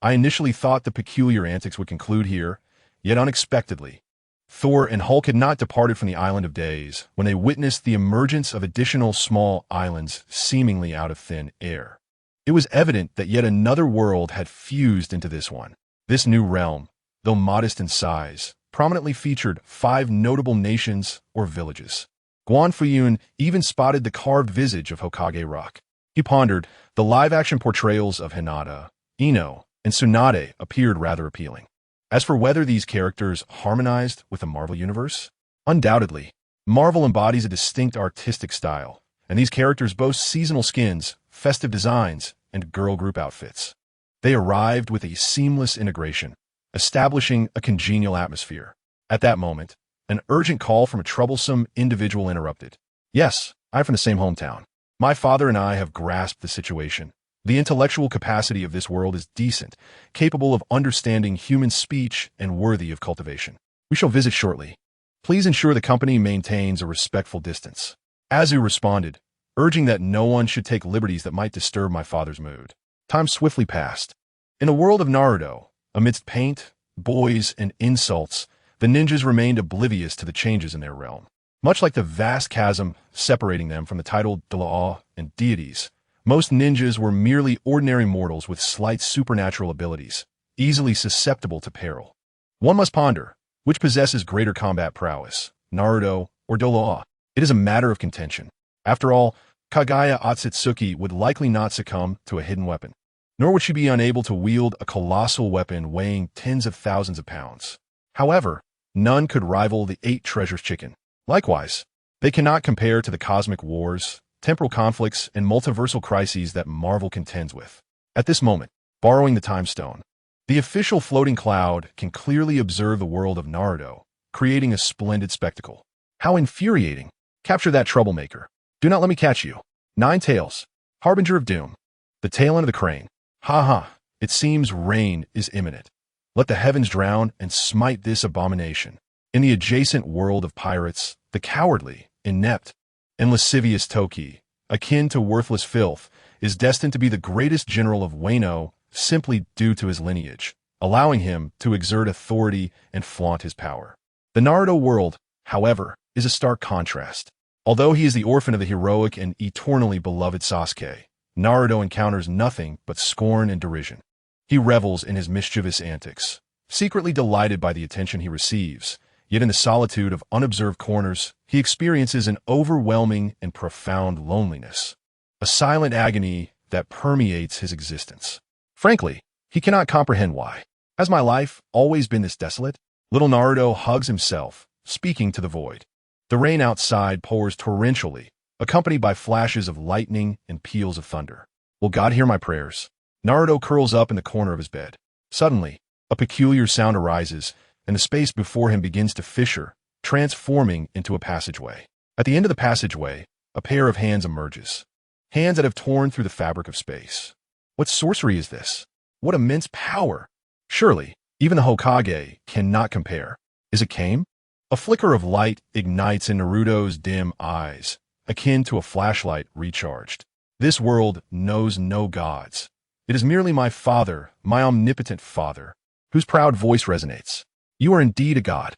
I initially thought the peculiar antics would conclude here, yet unexpectedly. Thor and Hulk had not departed from the Island of Days when they witnessed the emergence of additional small islands seemingly out of thin air. It was evident that yet another world had fused into this one. This new realm, though modest in size, prominently featured 5 notable nations or villages. Guan Fuyun even spotted the carved visage of Hokage Rock. He pondered, the live-action portrayals of Hinata, Ino, and Tsunade appeared rather appealing. As for whether these characters harmonized with the Marvel Universe, undoubtedly, Marvel embodies a distinct artistic style, and these characters boast seasonal skins, festive designs, and girl group outfits. They arrived with a seamless integration, establishing a congenial atmosphere. At that moment, an urgent call from a troublesome individual interrupted. Yes, I'm from the same hometown. My father and I have grasped the situation. The intellectual capacity of this world is decent, capable of understanding human speech and worthy of cultivation. We shall visit shortly. Please ensure the company maintains a respectful distance. Azu responded, urging that no one should take liberties that might disturb my father's mood. Time swiftly passed. In a world of Naruto, amidst paint, boys, and insults, the ninjas remained oblivious to the changes in their realm. Much like the vast chasm separating them from the titled Dalaw and deities, most ninjas were merely ordinary mortals with slight supernatural abilities, easily susceptible to peril. One must ponder, which possesses greater combat prowess, Naruto or Dalaw? It is a matter of contention. After all, Kaguya Otsutsuki would likely not succumb to a hidden weapon, nor would she be unable to wield a colossal weapon weighing tens of thousands of pounds. However, none could rival the 8 treasures chicken. Likewise, they cannot compare to the cosmic wars, temporal conflicts, and multiversal crises that Marvel contends with. At this moment, borrowing the time stone, the official floating cloud can clearly observe the world of Naruto, creating a splendid spectacle. How infuriating! Capture that troublemaker. Do not let me catch you. Nine Tails, harbinger of doom. The tail end of the crane. Ha ha, it seems rain is imminent. Let the heavens drown and smite this abomination. In the adjacent world of pirates, the cowardly, inept, and lascivious Toki, akin to worthless filth, is destined to be the greatest general of Wano simply due to his lineage, allowing him to exert authority and flaunt his power. The Naruto world, however, is a stark contrast. Although he is the orphan of the heroic and eternally beloved Sasuke, Naruto encounters nothing but scorn and derision. He revels in his mischievous antics, secretly delighted by the attention he receives, yet in the solitude of unobserved corners, he experiences an overwhelming and profound loneliness, a silent agony that permeates his existence. Frankly, he cannot comprehend why. Has my life always been this desolate? Little Naruto hugs himself, speaking to the void. The rain outside pours torrentially, accompanied by flashes of lightning and peals of thunder. Will God hear my prayers? Naruto curls up in the corner of his bed. Suddenly, a peculiar sound arises, and the space before him begins to fissure, transforming into a passageway. At the end of the passageway, a pair of hands emerges. Hands that have torn through the fabric of space. What sorcery is this? What immense power! Surely, even the Hokage cannot compare. Is it Kame? A flicker of light ignites in Naruto's dim eyes, akin to a flashlight recharged. This world knows no gods. It is merely my father, my omnipotent father, whose proud voice resonates. You are indeed a god.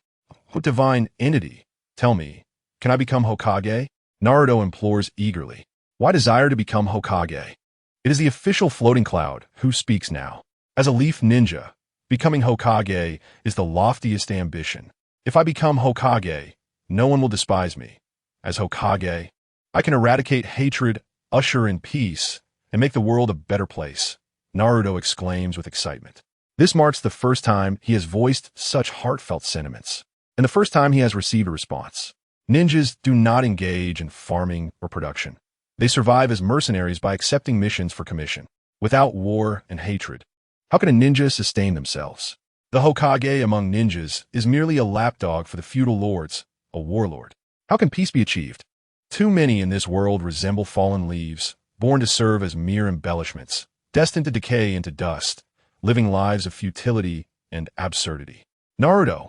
What divine entity? Tell me, can I become Hokage? Naruto implores eagerly. Why desire to become Hokage? It is the official floating cloud who speaks now. As a leaf ninja, becoming Hokage is the loftiest ambition. If I become Hokage, no one will despise me. As Hokage, I can eradicate hatred, usher in peace, and make the world a better place, Naruto exclaims with excitement. This marks the first time he has voiced such heartfelt sentiments, and the first time he has received a response. Ninjas do not engage in farming or production. They survive as mercenaries by accepting missions for commission. Without war and hatred, how can a ninja sustain themselves? The Hokage among ninjas is merely a lapdog for the feudal lords, a warlord. How can peace be achieved? Too many in this world resemble fallen leaves, born to serve as mere embellishments, destined to decay into dust, living lives of futility and absurdity. Naruto,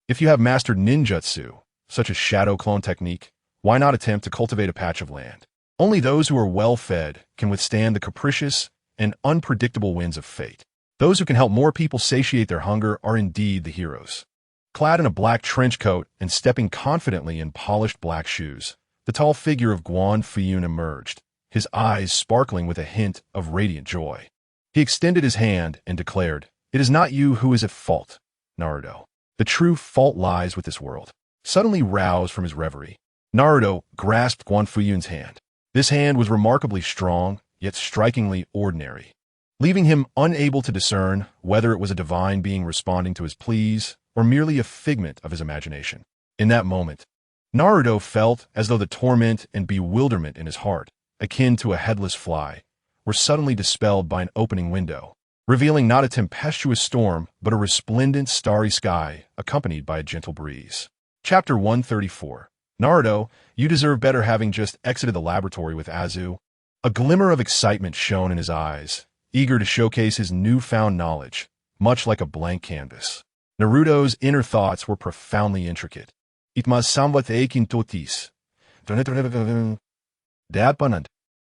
if you have mastered ninjutsu, such as shadow clone technique, why not attempt to cultivate a patch of land? Only those who are well-fed can withstand the capricious and unpredictable winds of fate. Those who can help more people satiate their hunger are indeed the heroes. Clad in a black trench coat and stepping confidently in polished black shoes, the tall figure of Guan Fuyun emerged, his eyes sparkling with a hint of radiant joy. He extended his hand and declared, "It is not you who is at fault, Naruto. The true fault lies with this world." Suddenly roused from his reverie, Naruto grasped Guan Fuyun's hand. This hand was remarkably strong, yet strikingly ordinary, leaving him unable to discern whether it was a divine being responding to his pleas or merely a figment of his imagination. In that moment, Naruto felt as though the torment and bewilderment in his heart, akin to a headless fly, were suddenly dispelled by an opening window, revealing not a tempestuous storm, but a resplendent starry sky accompanied by a gentle breeze. Chapter 134. Naruto, you deserve better, having just exited the laboratory with Azu. A glimmer of excitement shone in his eyes, eager to showcase his newfound knowledge, much like a blank canvas. Naruto's inner thoughts were profoundly intricate. Itmas samvat eikin totis.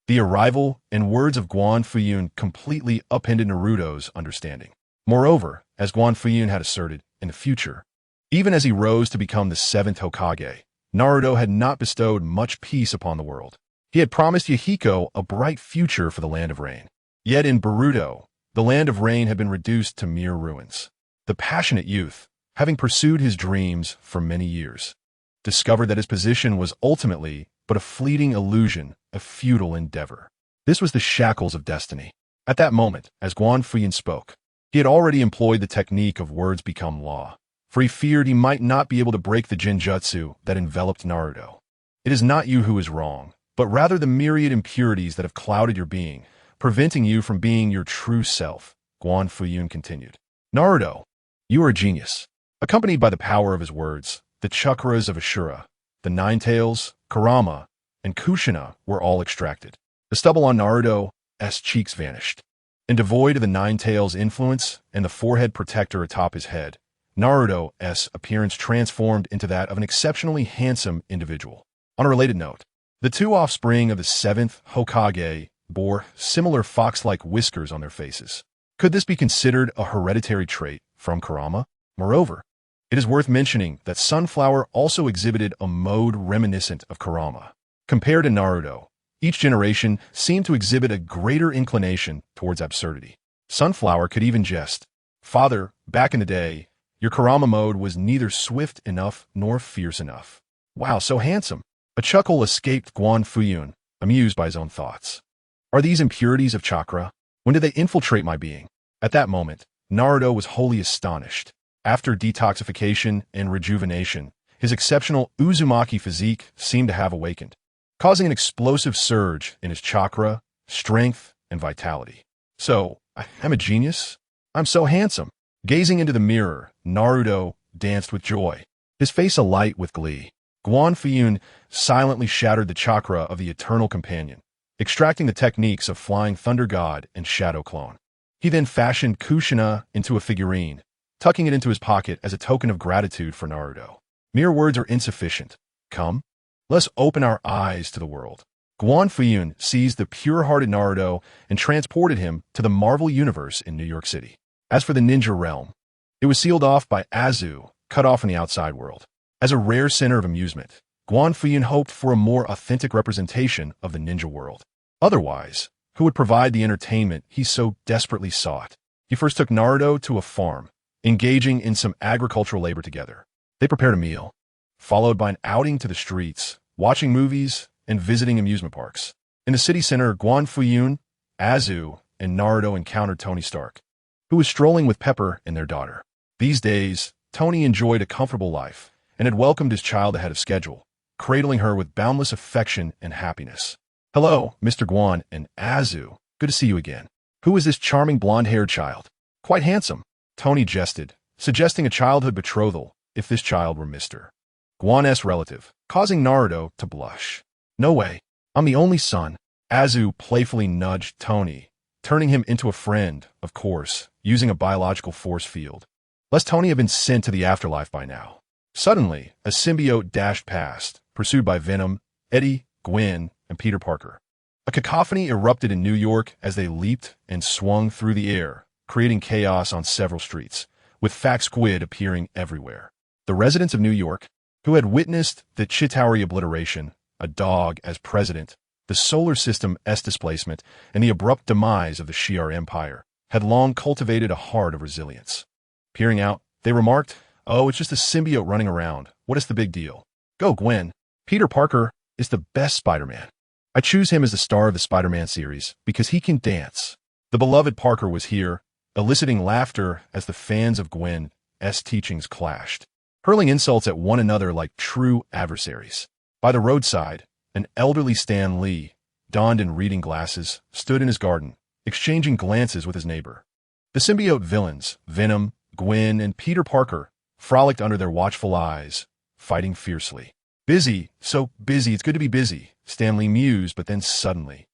The arrival and words of Guan Fuyun completely upended Naruto's understanding. Moreover, as Guan Fuyun had asserted, in the future, even as he rose to become the 7th Hokage, Naruto had not bestowed much peace upon the world. He had promised Yahiko a bright future for the Land of Rain. Yet in Boruto, the Land of Rain had been reduced to mere ruins. The passionate youth, having pursued his dreams for many years, discovered that his position was ultimately but a fleeting illusion, a futile endeavor. This was the shackles of destiny. At that moment, as Guan Fuyun spoke, he had already employed the technique of words become law, for he feared he might not be able to break the genjutsu that enveloped Naruto. It is not you who is wrong, but rather the myriad impurities that have clouded your being, preventing you from being your true self, Guan Fuyun continued. Naruto, you are a genius. Accompanied by the power of his words, the chakras of Ashura, the Nine Tails, Kurama, and Kushina were all extracted. The stubble on Naruto's cheeks vanished. And devoid of the Nine Tails' influence and the forehead protector atop his head, Naruto's appearance transformed into that of an exceptionally handsome individual. On a related note, the two offspring of the seventh Hokage bore similar fox-like whiskers on their faces. Could this be considered a hereditary trait from Kurama? Moreover, it is worth mentioning that Sunflower also exhibited a mode reminiscent of Kurama. Compared to Naruto, each generation seemed to exhibit a greater inclination towards absurdity. Sunflower could even jest. Father, back in the day, your Kurama mode was neither swift enough nor fierce enough. Wow, so handsome. A chuckle escaped Guan Fuyun, amused by his own thoughts. Are these impurities of chakra? When did they infiltrate my being? At that moment, Naruto was wholly astonished. After detoxification and rejuvenation, his exceptional Uzumaki physique seemed to have awakened, causing an explosive surge in his chakra, strength, and vitality. So, I'm a genius? I'm so handsome. Gazing into the mirror, Naruto danced with joy, his face alight with glee. Guan Fuyun silently shattered the chakra of the Eternal Companion, extracting the techniques of Flying Thunder God and Shadow Clone. He then fashioned Kushina into a figurine, tucking it into his pocket as a token of gratitude for Naruto. Mere words are insufficient. Come, let's open our eyes to the world. Guan Fuyun seized the pure-hearted Naruto and transported him to the Marvel Universe in New York City. As for the ninja realm, it was sealed off by Azu, cut off from the outside world. As a rare center of amusement, Guan Fuyun hoped for a more authentic representation of the ninja world. Otherwise, who would provide the entertainment he so desperately sought? He first took Naruto to a farm, engaging in some agricultural labor together. They prepared a meal, followed by an outing to the streets, watching movies, and visiting amusement parks. In the city center, Guan Fuyun, Azu, and Naruto encountered Tony Stark, who was strolling with Pepper and their daughter. These days, Tony enjoyed a comfortable life and had welcomed his child ahead of schedule, cradling her with boundless affection and happiness. Hello, Mr. Guan and Azu. Good to see you again. Who is this charming blonde-haired child? Quite handsome. Tony jested, suggesting a childhood betrothal if this child were Mr. Guan's relative, causing Naruto to blush. No way. I'm the only son. Azu playfully nudged Tony, turning him into a friend, of course, using a biological force field. Lest Tony have been sent to the afterlife by now. Suddenly, a symbiote dashed past, pursued by Venom, Eddie, Gwen, and Peter Parker. A cacophony erupted in New York as they leaped and swung through the air, creating chaos on several streets, with Fat Squid appearing everywhere. The residents of New York, who had witnessed the Chitauri obliteration, a dog as president, the solar system's displacement, and the abrupt demise of the Shi'ar Empire, had long cultivated a heart of resilience. Peering out, they remarked, "Oh, it's just a symbiote running around. What is the big deal? Go, Gwen. Peter Parker is the best Spider-Man. I choose him as the star of the Spider-Man series because he can dance." The beloved Parker was here, eliciting laughter as the fans of Gwen's teachings clashed, hurling insults at one another like true adversaries. By the roadside, an elderly Stan Lee, donned in reading glasses, stood in his garden, exchanging glances with his neighbor. The symbiote villains, Venom, Gwen, and Peter Parker, frolicked under their watchful eyes, fighting fiercely. Busy, so busy, it's good to be busy, Stan Lee mused, but then suddenly,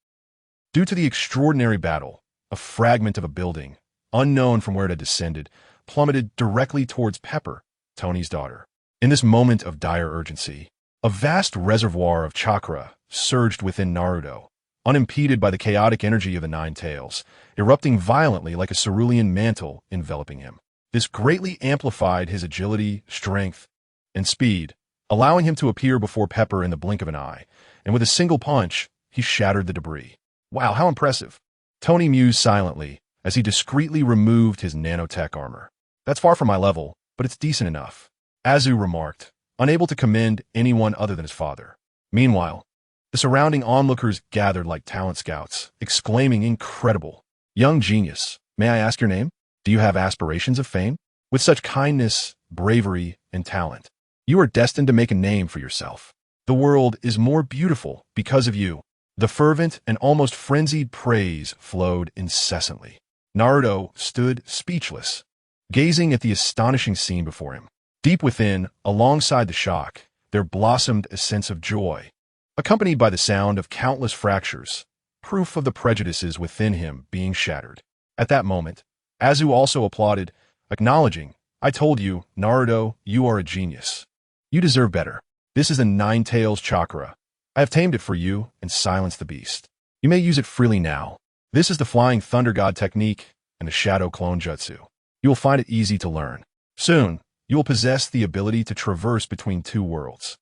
due to the extraordinary battle, a fragment of a building, unknown from where it had descended, plummeted directly towards Pepper, Tony's daughter. In this moment of dire urgency, a vast reservoir of chakra surged within Naruto, unimpeded by the chaotic energy of the Nine Tails, erupting violently like a cerulean mantle enveloping him. This greatly amplified his agility, strength, and speed, allowing him to appear before Pepper in the blink of an eye, and with a single punch, he shattered the debris. Wow, how impressive. Tony mused silently as he discreetly removed his nanotech armor. That's far from my level, but it's decent enough, Azu remarked, unable to commend anyone other than his father. Meanwhile, the surrounding onlookers gathered like talent scouts, exclaiming, "Incredible! Young genius, may I ask your name? Do you have aspirations of fame? With such kindness, bravery, and talent, you are destined to make a name for yourself." The world is more beautiful because of you. The fervent and almost frenzied praise flowed incessantly. Naruto stood speechless, gazing at the astonishing scene before him. Deep within, alongside the shock, there blossomed a sense of joy, accompanied by the sound of countless fractures, proof of the prejudices within him being shattered. At that moment, Azu also applauded, acknowledging, "I told you, Naruto, you are a genius. You deserve better. This is the Nine Tails chakra. I have tamed it for you and silenced the beast. You may use it freely now. This is the Flying Thunder God technique and the Shadow Clone Jutsu. You will find it easy to learn. Soon, you will possess the ability to traverse between two worlds.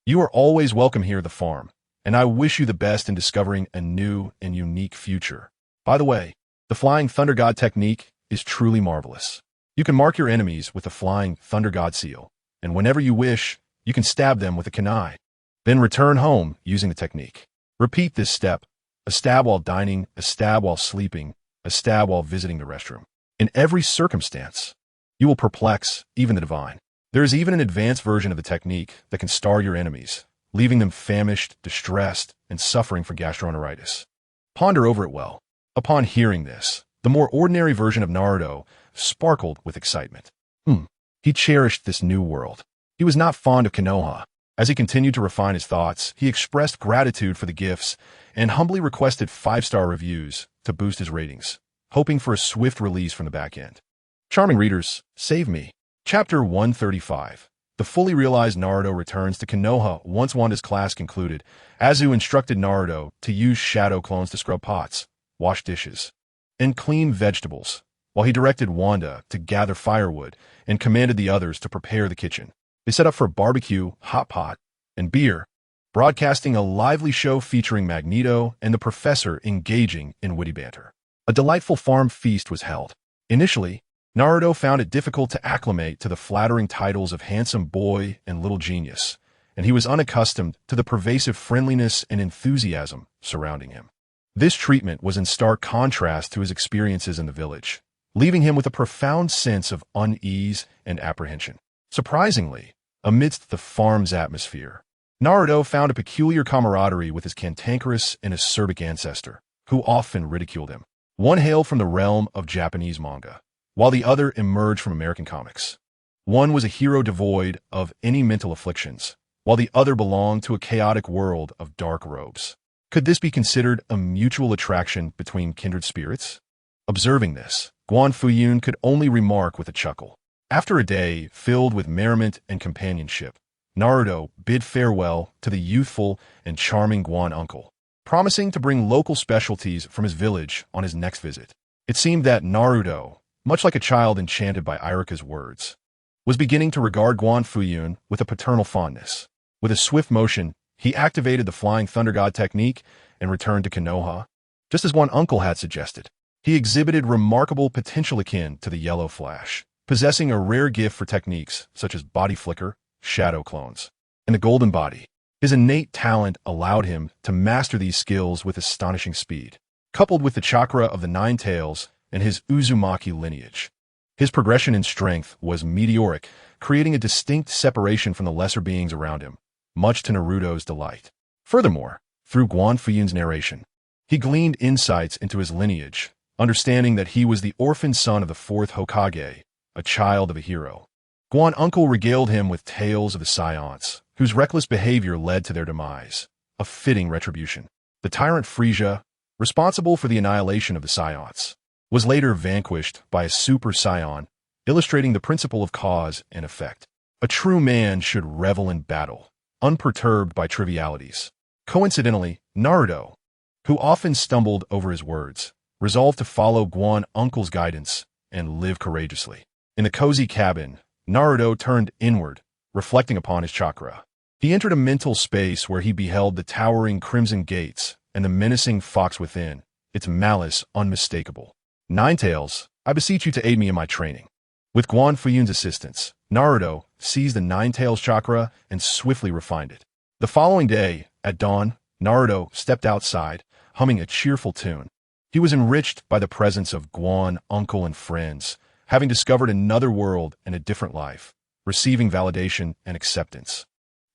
You are always welcome here at the farm, and I wish you the best in discovering a new and unique future. By the way, the Flying Thunder God technique is truly marvelous. You can mark your enemies with the Flying Thunder God seal, and whenever you wish, you can stab them with a kunai. Then return home using the technique. Repeat this step: a stab while dining, a stab while sleeping, a stab while visiting the restroom. In every circumstance, you will perplex even the divine. There is even an advanced version of the technique that can starve your enemies, leaving them famished, distressed, and suffering from gastroenteritis. Ponder over it well. Upon hearing this, the more ordinary version of Naruto sparkled with excitement. He cherished this new world. He was not fond of Konoha. As he continued to refine his thoughts, he expressed gratitude for the gifts and humbly requested 5-star reviews to boost his ratings, hoping for a swift release from the back end. Charming readers, save me. Chapter 135. The fully realized Naruto returns to Konoha once Wanda's class concluded. Azu instructed Naruto to use shadow clones to scrub pots, wash dishes, and clean vegetables, while he directed Wanda to gather firewood and commanded the others to prepare the kitchen. They set up for barbecue, hot pot, and beer, broadcasting a lively show featuring Magneto and the professor engaging in witty banter. A delightful farm feast was held. Initially, Naruto found it difficult to acclimate to the flattering titles of handsome boy and little genius, and he was unaccustomed to the pervasive friendliness and enthusiasm surrounding him. This treatment was in stark contrast to his experiences in the village, leaving him with a profound sense of unease and apprehension. Surprisingly, amidst the farm's atmosphere, Naruto found a peculiar camaraderie with his cantankerous and acerbic ancestor, who often ridiculed him. One hailed from the realm of Japanese manga, while the other emerged from American comics. One was a hero devoid of any mental afflictions, while the other belonged to a chaotic world of dark robes. Could this be considered a mutual attraction between kindred spirits? Observing this, Guan Fuyun could only remark with a chuckle. After a day filled with merriment and companionship, Naruto bid farewell to the youthful and charming Guan uncle, promising to bring local specialties from his village on his next visit. It seemed that Naruto, much like a child enchanted by Irika's words, was beginning to regard Guan Fuyun with a paternal fondness. With a swift motion, he activated the Flying Thunder God technique and returned to Konoha, just as Guan uncle had suggested. He exhibited remarkable potential akin to the Yellow Flash, possessing a rare gift for techniques such as body flicker, shadow clones, and the golden body. His innate talent allowed him to master these skills with astonishing speed, coupled with the chakra of the Nine Tails and his Uzumaki lineage. His progression in strength was meteoric, creating a distinct separation from the lesser beings around him, much to Naruto's delight. Furthermore, through Guan Fuyun's narration, he gleaned insights into his lineage, understanding that he was the orphan son of the fourth Hokage, a child of a hero. Guan uncle regaled him with tales of the Scions, whose reckless behavior led to their demise, a fitting retribution. The tyrant Frisia, responsible for the annihilation of the Scions, was later vanquished by a super Scion, illustrating the principle of cause and effect. A true man should revel in battle, unperturbed by trivialities. Coincidentally, Naruto, who often stumbled over his words, resolved to follow Guan uncle's guidance and live courageously. In the cozy cabin, Naruto turned inward, reflecting upon his chakra. He entered a mental space where he beheld the towering crimson gates and the menacing fox within, its malice unmistakable. Nine Tails, I beseech you to aid me in my training. With Guan Fuyun's assistance, Naruto seized the Nine Tails chakra and swiftly refined it. The following day, at dawn, Naruto stepped outside, humming a cheerful tune. He was enriched by the presence of Guan uncle and friends, having discovered another world and a different life, receiving validation and acceptance.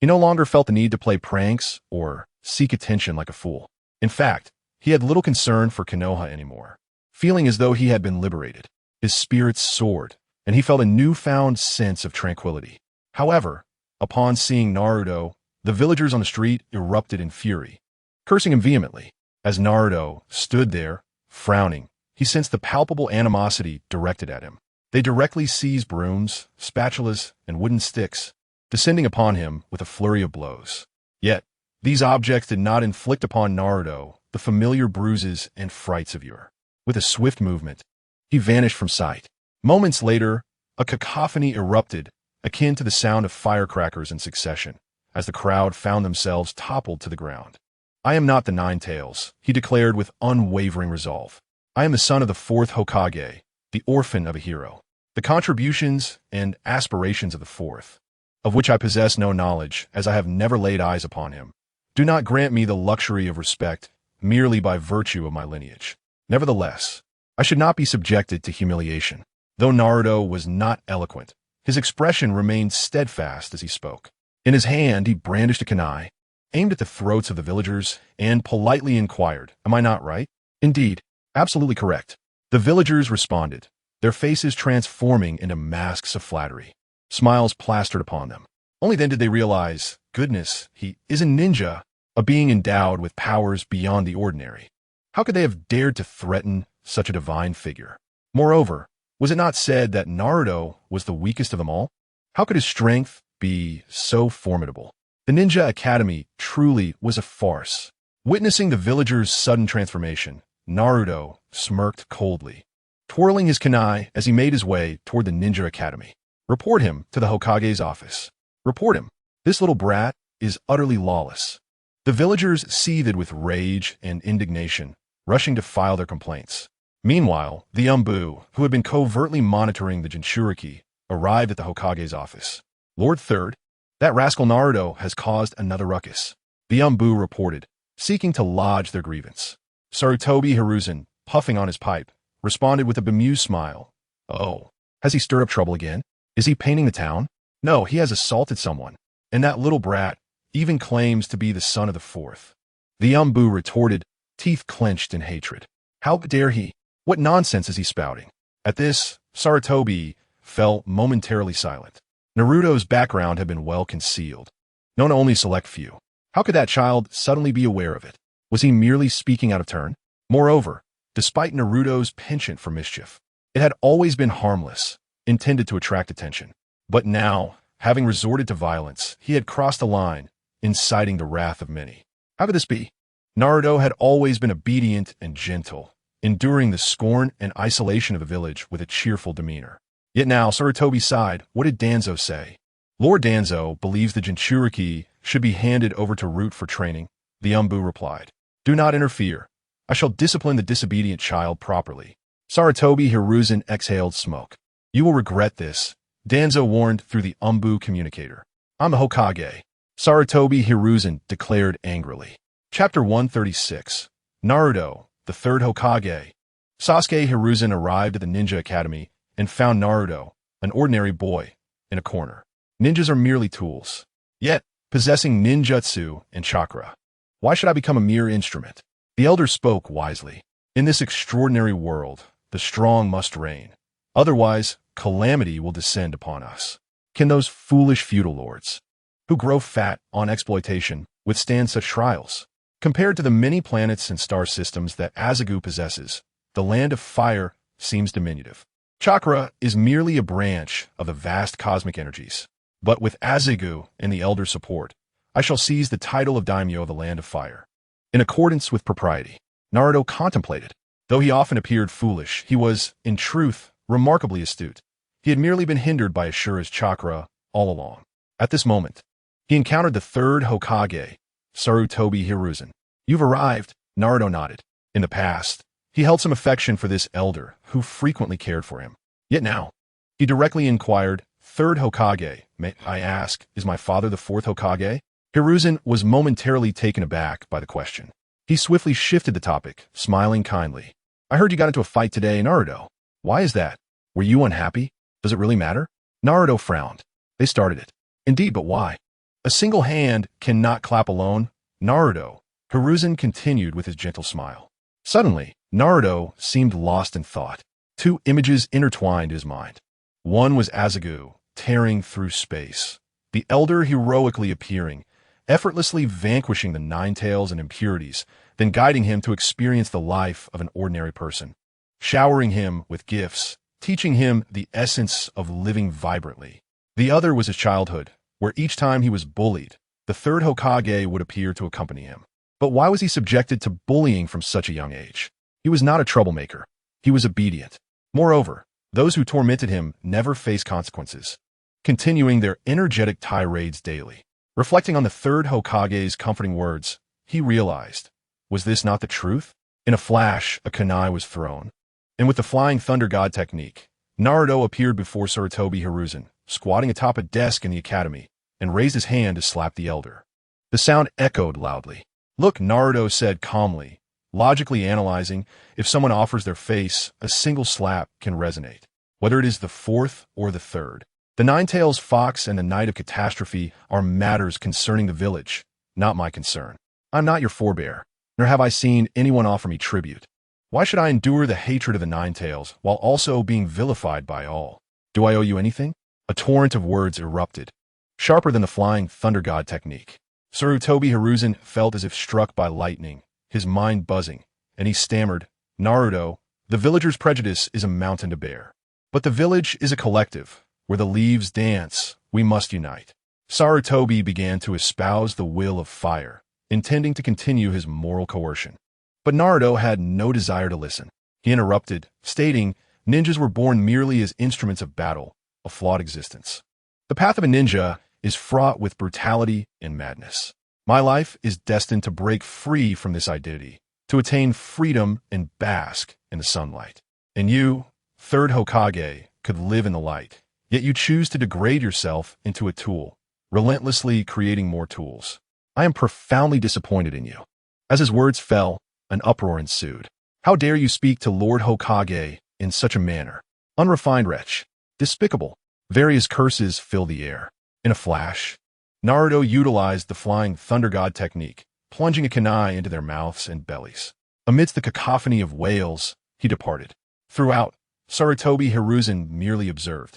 He no longer felt the need to play pranks or seek attention like a fool. In fact, he had little concern for Konoha anymore. Feeling as though he had been liberated, his spirits soared, and he felt a newfound sense of tranquility. However, upon seeing Naruto, the villagers on the street erupted in fury, cursing him vehemently. As Naruto stood there, frowning, he sensed the palpable animosity directed at him. They directly seized brooms, spatulas, and wooden sticks, descending upon him with a flurry of blows. Yet, these objects did not inflict upon Naruto the familiar bruises and frights of yore. With a swift movement, he vanished from sight. Moments later, a cacophony erupted, akin to the sound of firecrackers in succession, as the crowd found themselves toppled to the ground. "I am not the Nine Tails," he declared with unwavering resolve. "I am the son of the fourth Hokage, the orphan of a hero. The contributions and aspirations of the fourth, of which I possess no knowledge, as I have never laid eyes upon him, do not grant me the luxury of respect merely by virtue of my lineage. Nevertheless, I should not be subjected to humiliation." Though Naruto was not eloquent, his expression remained steadfast as he spoke. In his hand, he brandished a kunai, aimed at the throats of the villagers, and politely inquired, "Am I not right?" "Indeed, absolutely correct." The villagers responded, their faces transforming into masks of flattery. Smiles plastered upon them. Only then did they realize, goodness, he is a ninja, a being endowed with powers beyond the ordinary. How could they have dared to threaten such a divine figure? Moreover, was it not said that Naruto was the weakest of them all? How could his strength be so formidable? The Ninja Academy truly was a farce. Witnessing the villagers' sudden transformation, Naruto smirked coldly, twirling his kunai as he made his way toward the Ninja Academy. "Report him to the Hokage's office. Report him. This little brat is utterly lawless." The villagers seethed with rage and indignation, rushing to file their complaints. Meanwhile, the Umbu, who had been covertly monitoring the Jinchuriki, arrived at the Hokage's office. "Lord Third, that rascal Naruto has caused another ruckus," the Umbu reported, seeking to lodge their grievance. Sarutobi Hiruzen, puffing on his pipe, responded with a bemused smile. "Oh, has he stirred up trouble again? Is he painting the town? No, he has assaulted someone. And that little brat even claims to be the son of the fourth." The Umbu retorted, teeth clenched in hatred. "How dare he? What nonsense is he spouting?" At this, Sarutobi fell momentarily silent. Naruto's background had been well concealed, known to only a select few. How could that child suddenly be aware of it? Was he merely speaking out of turn? Moreover, despite Naruto's penchant for mischief, it had always been harmless, intended to attract attention. But now, having resorted to violence, he had crossed the line, inciting the wrath of many. How could this be? Naruto had always been obedient and gentle, enduring the scorn and isolation of the village with a cheerful demeanor. Yet now, Sarutobi sighed. What did Danzo say? "Lord Danzo believes the Jinchuriki should be handed over to Root for training," the Umbu replied. "Do not interfere. I shall discipline the disobedient child properly." Sarutobi Hiruzen exhaled smoke. "You will regret this," Danzo warned through the Umbu communicator. "I'm the Hokage," Sarutobi Hiruzen declared angrily. Chapter 136. Naruto, the third Hokage. Sasuke Hiruzen arrived at the Ninja Academy and found Naruto, an ordinary boy, in a corner. Ninjas are merely tools, yet possessing ninjutsu and chakra. Why should I become a mere instrument? The elder spoke wisely. In this extraordinary world, the strong must reign. Otherwise, calamity will descend upon us. Can those foolish feudal lords, who grow fat on exploitation, withstand such trials? Compared to the many planets and star systems that Azagu possesses, the land of fire seems diminutive. Chakra is merely a branch of the vast cosmic energies. But with Azagu and the elder's support, I shall seize the title of daimyo of the land of fire. In accordance with propriety, Naruto contemplated. Though he often appeared foolish, he was, in truth, remarkably astute. He had merely been hindered by Ashura's chakra all along. At this moment, he encountered the third Hokage, Sarutobi Hiruzen. "You've arrived," Naruto nodded. In the past, he held some affection for this elder, who frequently cared for him. Yet now, he directly inquired, "Third Hokage, may I ask, is my father the fourth Hokage?" Hiruzen was momentarily taken aback by the question. He swiftly shifted the topic, smiling kindly. "I heard you got into a fight today, Naruto. Why is that? Were you unhappy? Does it really matter?" Naruto frowned. "They started it." "Indeed, but why?" A single hand cannot clap alone. Naruto, Hiruzen continued with his gentle smile. Suddenly, Naruto seemed lost in thought. Two images intertwined his mind. One was Azagu, tearing through space. The elder heroically appearing, effortlessly vanquishing the Nine Tails and impurities, then guiding him to experience the life of an ordinary person. Showering him with gifts, teaching him the essence of living vibrantly. The other was his childhood, where each time he was bullied, the third Hokage would appear to accompany him. But why was he subjected to bullying from such a young age? He was not a troublemaker. He was obedient. Moreover, those who tormented him never faced consequences, continuing their energetic tirades daily. Reflecting on the third Hokage's comforting words, he realized, was this not the truth? In a flash, a kunai was thrown, and with the Flying Thunder God technique, Naruto appeared before Sarutobi Hiruzen, squatting atop a desk in the academy, and raised his hand to slap the elder. The sound echoed loudly. Look, Naruto said calmly, logically analyzing, if someone offers their face, a single slap can resonate, whether it is the fourth or the third. The Nine-Tails Fox and the Night of Catastrophe are matters concerning the village, not my concern. I'm not your forebear, nor have I seen anyone offer me tribute. Why should I endure the hatred of the Nine-Tails while also being vilified by all? Do I owe you anything? A torrent of words erupted, sharper than the Flying Thunder God technique. Sarutobi Hiruzen felt as if struck by lightning, his mind buzzing, and he stammered, Naruto, the villager's prejudice is a mountain to bear. But the village is a collective. Where the leaves dance, we must unite. Sarutobi began to espouse the will of fire, intending to continue his moral coercion. But Naruto had no desire to listen. He interrupted, stating, ninjas were born merely as instruments of battle, a flawed existence. The path of a ninja is fraught with brutality and madness. My life is destined to break free from this identity, to attain freedom and bask in the sunlight. And you, third Hokage, could live in the light. Yet you choose to degrade yourself into a tool, relentlessly creating more tools. I am profoundly disappointed in you. As his words fell, an uproar ensued. How dare you speak to Lord Hokage in such a manner? Unrefined wretch. Despicable. Various curses fill the air. In a flash, Naruto utilized the Flying Thunder God technique, plunging a kunai into their mouths and bellies. Amidst the cacophony of wails, he departed. Throughout, Sarutobi Hiruzen merely observed,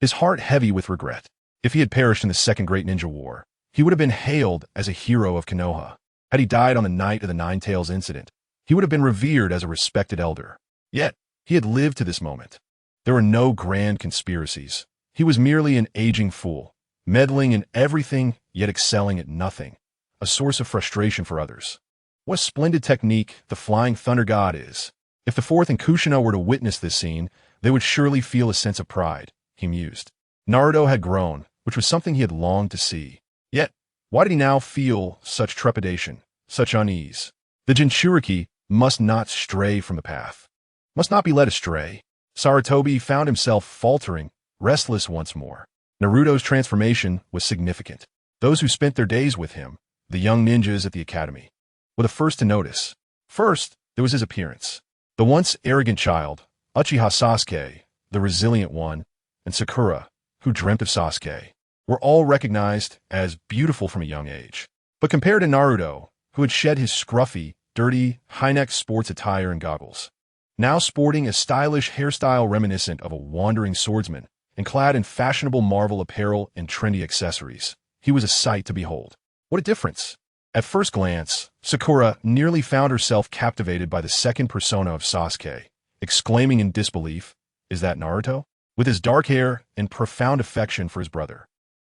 his heart heavy with regret. If he had perished in the Second Great Ninja War, he would have been hailed as a hero of Konoha. Had he died on the night of the Nine-Tails incident, he would have been revered as a respected elder. Yet, he had lived to this moment. There were no grand conspiracies. He was merely an aging fool, meddling in everything yet excelling at nothing, a source of frustration for others. What splendid technique the Flying Thunder God is. If the Fourth and Kushina were to witness this scene, they would surely feel a sense of pride, he mused. Naruto had grown, which was something he had longed to see. Yet, why did he now feel such trepidation, such unease? The Jinchuriki must not stray from the path, must not be led astray. Sarutobi found himself faltering, restless once more. Naruto's transformation was significant. Those who spent their days with him, the young ninjas at the academy, were the first to notice. First, there was his appearance. The once arrogant child, Uchiha Sasuke, the resilient one, and Sakura, who dreamt of Sasuke, were all recognized as beautiful from a young age. But compared to Naruto, who had shed his scruffy, dirty, high-necked sports attire and goggles, now sporting a stylish hairstyle reminiscent of a wandering swordsman, and clad in fashionable Marvel apparel and trendy accessories, he was a sight to behold. What a difference! At first glance, Sakura nearly found herself captivated by the second persona of Sasuke, exclaiming in disbelief, "Is that Naruto?" With his dark hair and profound affection for his brother.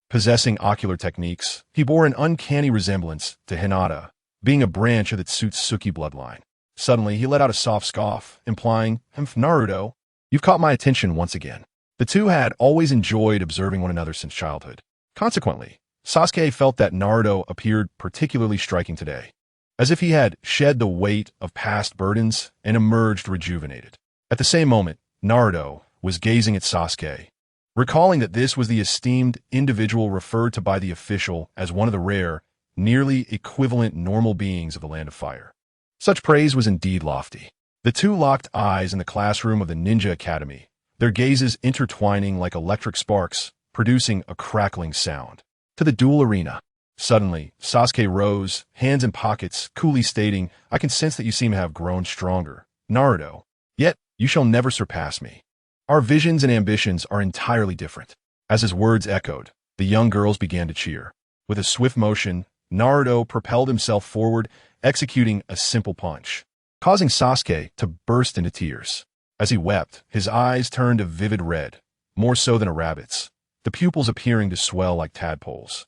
Possessing ocular techniques, he bore an uncanny resemblance to Hinata, being a branch of the Tsutsuki bloodline. Suddenly, he let out a soft scoff, implying, Naruto, you've caught my attention once again. The two had always enjoyed observing one another since childhood. Consequently, Sasuke felt that Naruto appeared particularly striking today, as if he had shed the weight of past burdens and emerged rejuvenated. At the same moment, Naruto was gazing at Sasuke, recalling that this was the esteemed individual referred to by the official as one of the rare, nearly equivalent normal beings of the Land of Fire. Such praise was indeed lofty. The two locked eyes in the classroom of the Ninja Academy, their gazes intertwining like electric sparks, producing a crackling sound. To the duel arena. Suddenly, Sasuke rose, hands in pockets, coolly stating, "I can sense that you seem to have grown stronger, Naruto. Yet, you shall never surpass me. Our visions and ambitions are entirely different." As his words echoed, the young girls began to cheer. With a swift motion, Naruto propelled himself forward, executing a simple punch, causing Sasuke to burst into tears. As he wept, his eyes turned a vivid red, more so than a rabbit's, the pupils appearing to swell like tadpoles.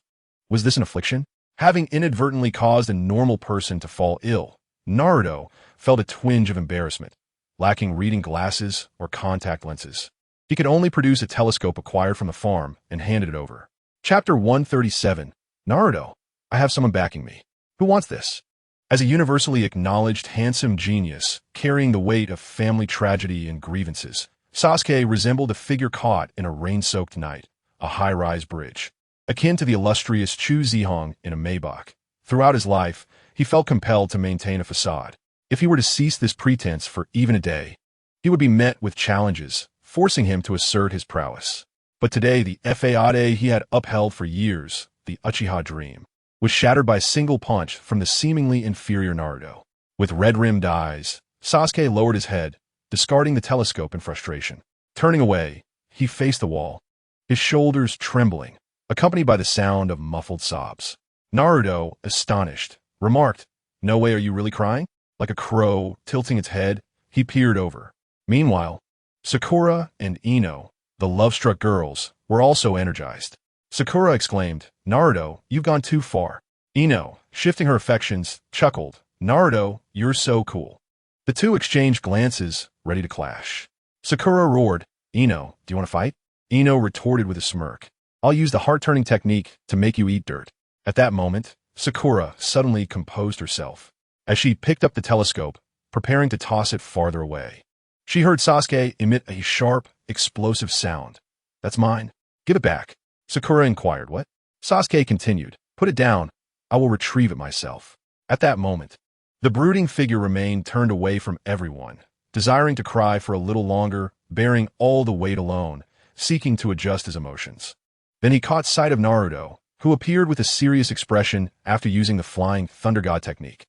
Was this an affliction? Having inadvertently caused a normal person to fall ill, Naruto felt a twinge of embarrassment, lacking reading glasses or contact lenses. He could only produce a telescope acquired from the farm and handed it over. Chapter 137. Naruto, I have someone backing me. Who wants this? As a universally acknowledged handsome genius, carrying the weight of family tragedy and grievances, Sasuke resembled a figure caught in a rain-soaked night, a high-rise bridge, akin to the illustrious Chu Zihong in a Maybach. Throughout his life, he felt compelled to maintain a facade. If he were to cease this pretense for even a day, he would be met with challenges, forcing him to assert his prowess. But today, the Fade he had upheld for years, the Uchiha dream, was shattered by a single punch from the seemingly inferior Naruto. With red-rimmed eyes, Sasuke lowered his head, discarding the telescope in frustration. Turning away, he faced the wall, his shoulders trembling, accompanied by the sound of muffled sobs. Naruto, astonished, remarked, "No way, are you really crying?" Like a crow, tilting its head, he peered over. Meanwhile, Sakura and Ino, the love-struck girls, were also energized. Sakura exclaimed, "Naruto, you've gone too far." Ino, shifting her affections, chuckled, "Naruto, you're so cool." The two exchanged glances, ready to clash. Sakura roared, "Ino, do you want to fight?" Ino retorted with a smirk, "I'll use the heart-turning technique to make you eat dirt." At that moment, Sakura suddenly composed herself. As she picked up the telescope, preparing to toss it farther away, she heard Sasuke emit a sharp, explosive sound. "That's mine. Give it back." Sakura inquired, "What?" Sasuke continued, "Put it down. I will retrieve it myself." At that moment, the brooding figure remained turned away from everyone, desiring to cry for a little longer, bearing all the weight alone, seeking to adjust his emotions. Then he caught sight of Naruto, who appeared with a serious expression after using the flying Thunder God technique.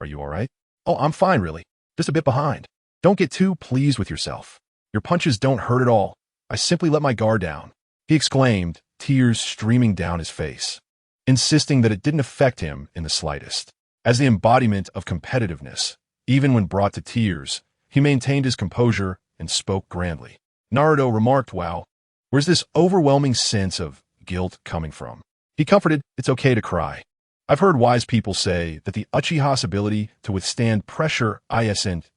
"Are you all right?" "Oh, I'm fine, really. Just a bit behind." "Don't get too pleased with yourself. Your punches don't hurt at all. I simply let my guard down," he exclaimed, tears streaming down his face, insisting that it didn't affect him in the slightest. As the embodiment of competitiveness, even when brought to tears, he maintained his composure and spoke grandly. Naruto remarked, "Wow, where's this overwhelming sense of guilt coming from?" He comforted, "It's okay to cry. I've heard wise people say that the Uchiha's ability to withstand pressure isn't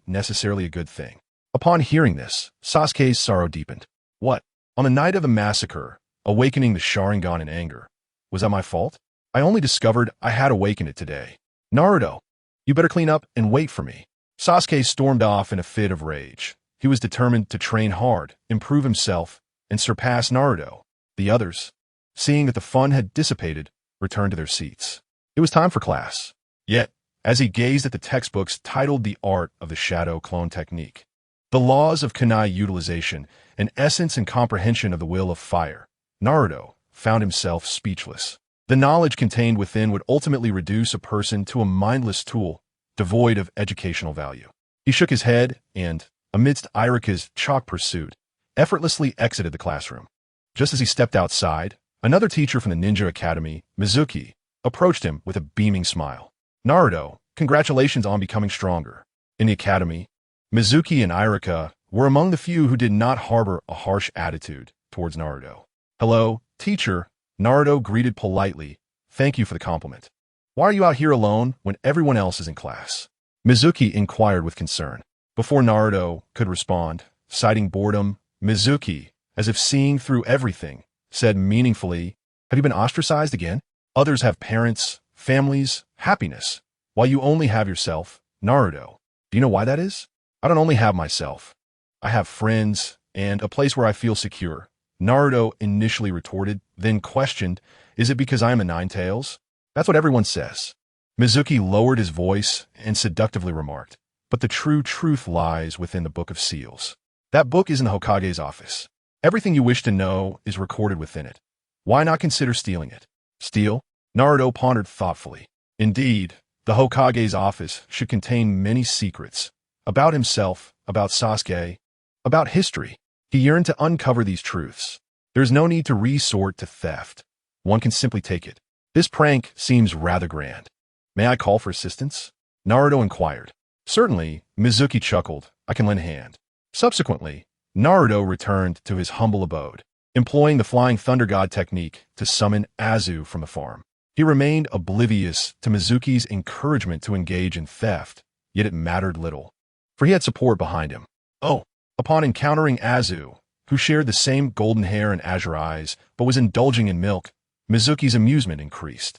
necessarily a good thing." Upon hearing this, Sasuke's sorrow deepened. "What? On the night of the massacre, awakening the Sharingan in anger. Was that my fault? I only discovered I had awakened it today. Naruto, you better clean up and wait for me." Sasuke stormed off in a fit of rage. He was determined to train hard, improve himself, and surpass Naruto. The others, seeing that the fun had dissipated, returned to their seats. It was time for class. Yet, as he gazed at the textbooks titled The Art of the Shadow Clone Technique, The Laws of Kunai Utilization, and Essence and Comprehension of the Will of Fire, Naruto found himself speechless. The knowledge contained within would ultimately reduce a person to a mindless tool, devoid of educational value. He shook his head and, amidst Irika's chalk pursuit, effortlessly exited the classroom. Just as he stepped outside, another teacher from the Ninja Academy, Mizuki, approached him with a beaming smile. "Naruto, congratulations on becoming stronger." In the academy, Mizuki and Irika were among the few who did not harbor a harsh attitude towards Naruto. "Hello, teacher," Naruto greeted politely. "Thank you for the compliment. Why are you out here alone when everyone else is in class?" Mizuki inquired with concern. Before Naruto could respond, citing boredom, Mizuki, as if seeing through everything, said meaningfully, "Have you been ostracized again? Others have parents, families, happiness, while you only have yourself, Naruto. Do you know why that is?" "I don't only have myself. I have friends and a place where I feel secure," Naruto initially retorted, then questioned, "Is it because I am a Nine-Tails?" "That's what everyone says." Mizuki lowered his voice and seductively remarked, "But the true truth lies within the Book of Seals. That book is in the Hokage's office. Everything you wish to know is recorded within it. Why not consider stealing it?" "Steal?" Naruto pondered thoughtfully. Indeed, the Hokage's office should contain many secrets. About himself, about Sasuke, about history. He yearned to uncover these truths. There is no need to resort to theft. One can simply take it. This prank seems rather grand. May I call for assistance? Naruto inquired. Certainly, Mizuki chuckled. I can lend a hand. Subsequently, Naruto returned to his humble abode, employing the Flying Thunder God technique to summon Azu from the farm. He remained oblivious to Mizuki's encouragement to engage in theft, yet it mattered little, for he had support behind him. Oh, upon encountering Azu, who shared the same golden hair and azure eyes, but was indulging in milk, Mizuki's amusement increased.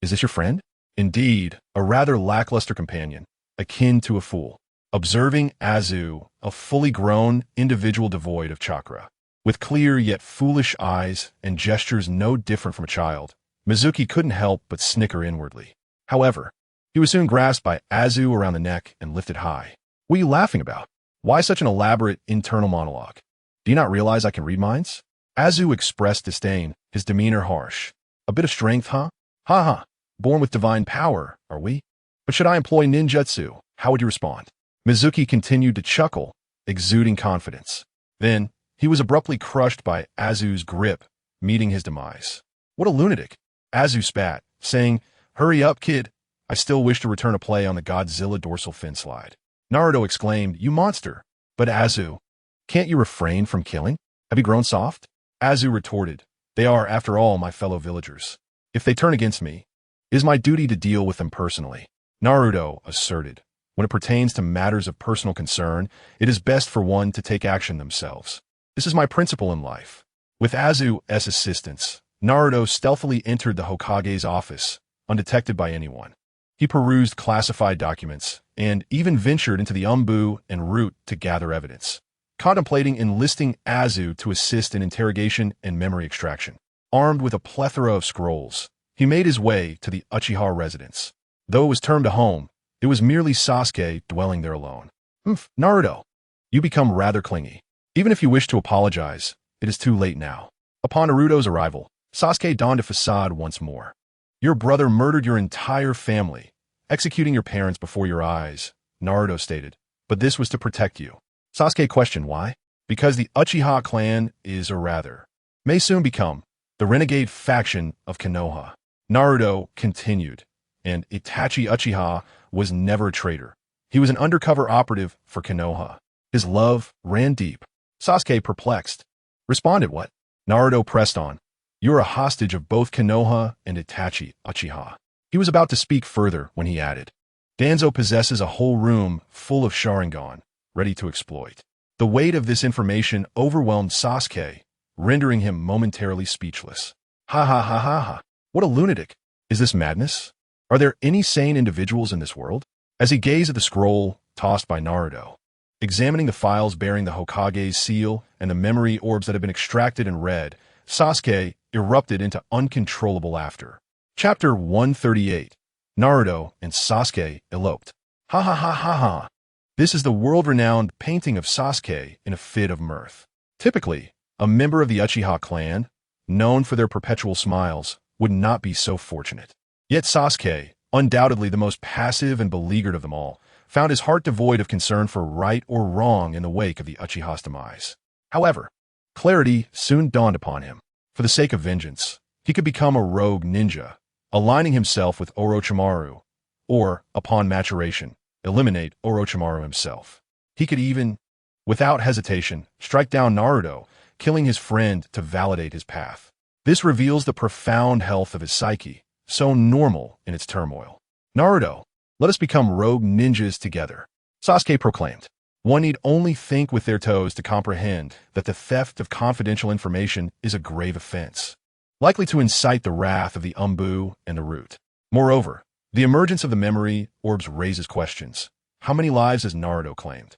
Is this your friend? Indeed, a rather lackluster companion, akin to a fool. Observing Azu, a fully grown individual devoid of chakra, with clear yet foolish eyes and gestures no different from a child, Mizuki couldn't help but snicker inwardly. However, he was soon grasped by Azu around the neck and lifted high. What are you laughing about? Why such an elaborate internal monologue? Do you not realize I can read minds? Azu expressed disdain, his demeanor harsh. A bit of strength, huh? Ha ha. Born with divine power, are we? But should I employ ninjutsu, how would you respond? Mizuki continued to chuckle, exuding confidence. Then, he was abruptly crushed by Azu's grip, meeting his demise. What a lunatic! Azu spat, saying, Hurry up, kid. I still wish to return a play on the Godzilla dorsal fin slide. Naruto exclaimed, You monster! But Azu, can't you refrain from killing? Have you grown soft? Azu retorted, They are, after all, my fellow villagers. If they turn against me, it is my duty to deal with them personally. Naruto asserted, When it pertains to matters of personal concern, it is best for one to take action themselves. This is my principle in life. With Azu's assistance, Naruto stealthily entered the Hokage's office, undetected by anyone. He perused classified documents, and even ventured into the Umbu and Root to gather evidence, contemplating enlisting Azu to assist in interrogation and memory extraction. Armed with a plethora of scrolls, he made his way to the Uchiha residence. Though it was termed a home, it was merely Sasuke dwelling there alone. Naruto, you become rather clingy. Even if you wish to apologize, it is too late now. Upon Naruto's arrival, Sasuke donned a facade once more. Your brother murdered your entire family, executing your parents before your eyes, Naruto stated. But this was to protect you. Sasuke questioned why. Because the Uchiha clan is, or rather, may soon become, the renegade faction of Konoha. Naruto continued, and Itachi Uchiha was never a traitor. He was an undercover operative for Konoha. His love ran deep. Sasuke, perplexed, responded, What? Naruto pressed on. You're a hostage of both Konoha and Itachi Uchiha. He was about to speak further when he added, Danzo possesses a whole room full of Sharingan, ready to exploit. The weight of this information overwhelmed Sasuke, rendering him momentarily speechless. Ha ha ha ha ha. What a lunatic. Is this madness? Are there any sane individuals in this world? As he gazed at the scroll tossed by Naruto, examining the files bearing the Hokage's seal and the memory orbs that had been extracted and read, Sasuke erupted into uncontrollable laughter. Chapter 138. Naruto and Sasuke eloped. Ha ha ha ha ha. This is the world-renowned painting of Sasuke in a fit of mirth. Typically, a member of the Uchiha clan, known for their perpetual smiles, would not be so fortunate. Yet Sasuke, undoubtedly the most passive and beleaguered of them all, found his heart devoid of concern for right or wrong in the wake of the Uchiha's demise. However, clarity soon dawned upon him. For the sake of vengeance, he could become a rogue ninja, aligning himself with Orochimaru, or, upon maturation, eliminate Orochimaru himself. He could even, without hesitation, strike down Naruto, killing his friend to validate his path. This reveals the profound health of his psyche, so normal in its turmoil. Naruto, let us become rogue ninjas together, Sasuke proclaimed. One need only think with their toes to comprehend that the theft of confidential information is a grave offense, likely to incite the wrath of the Umbu and the Root. Moreover, the emergence of the memory orbs raises questions. How many lives has Naruto claimed?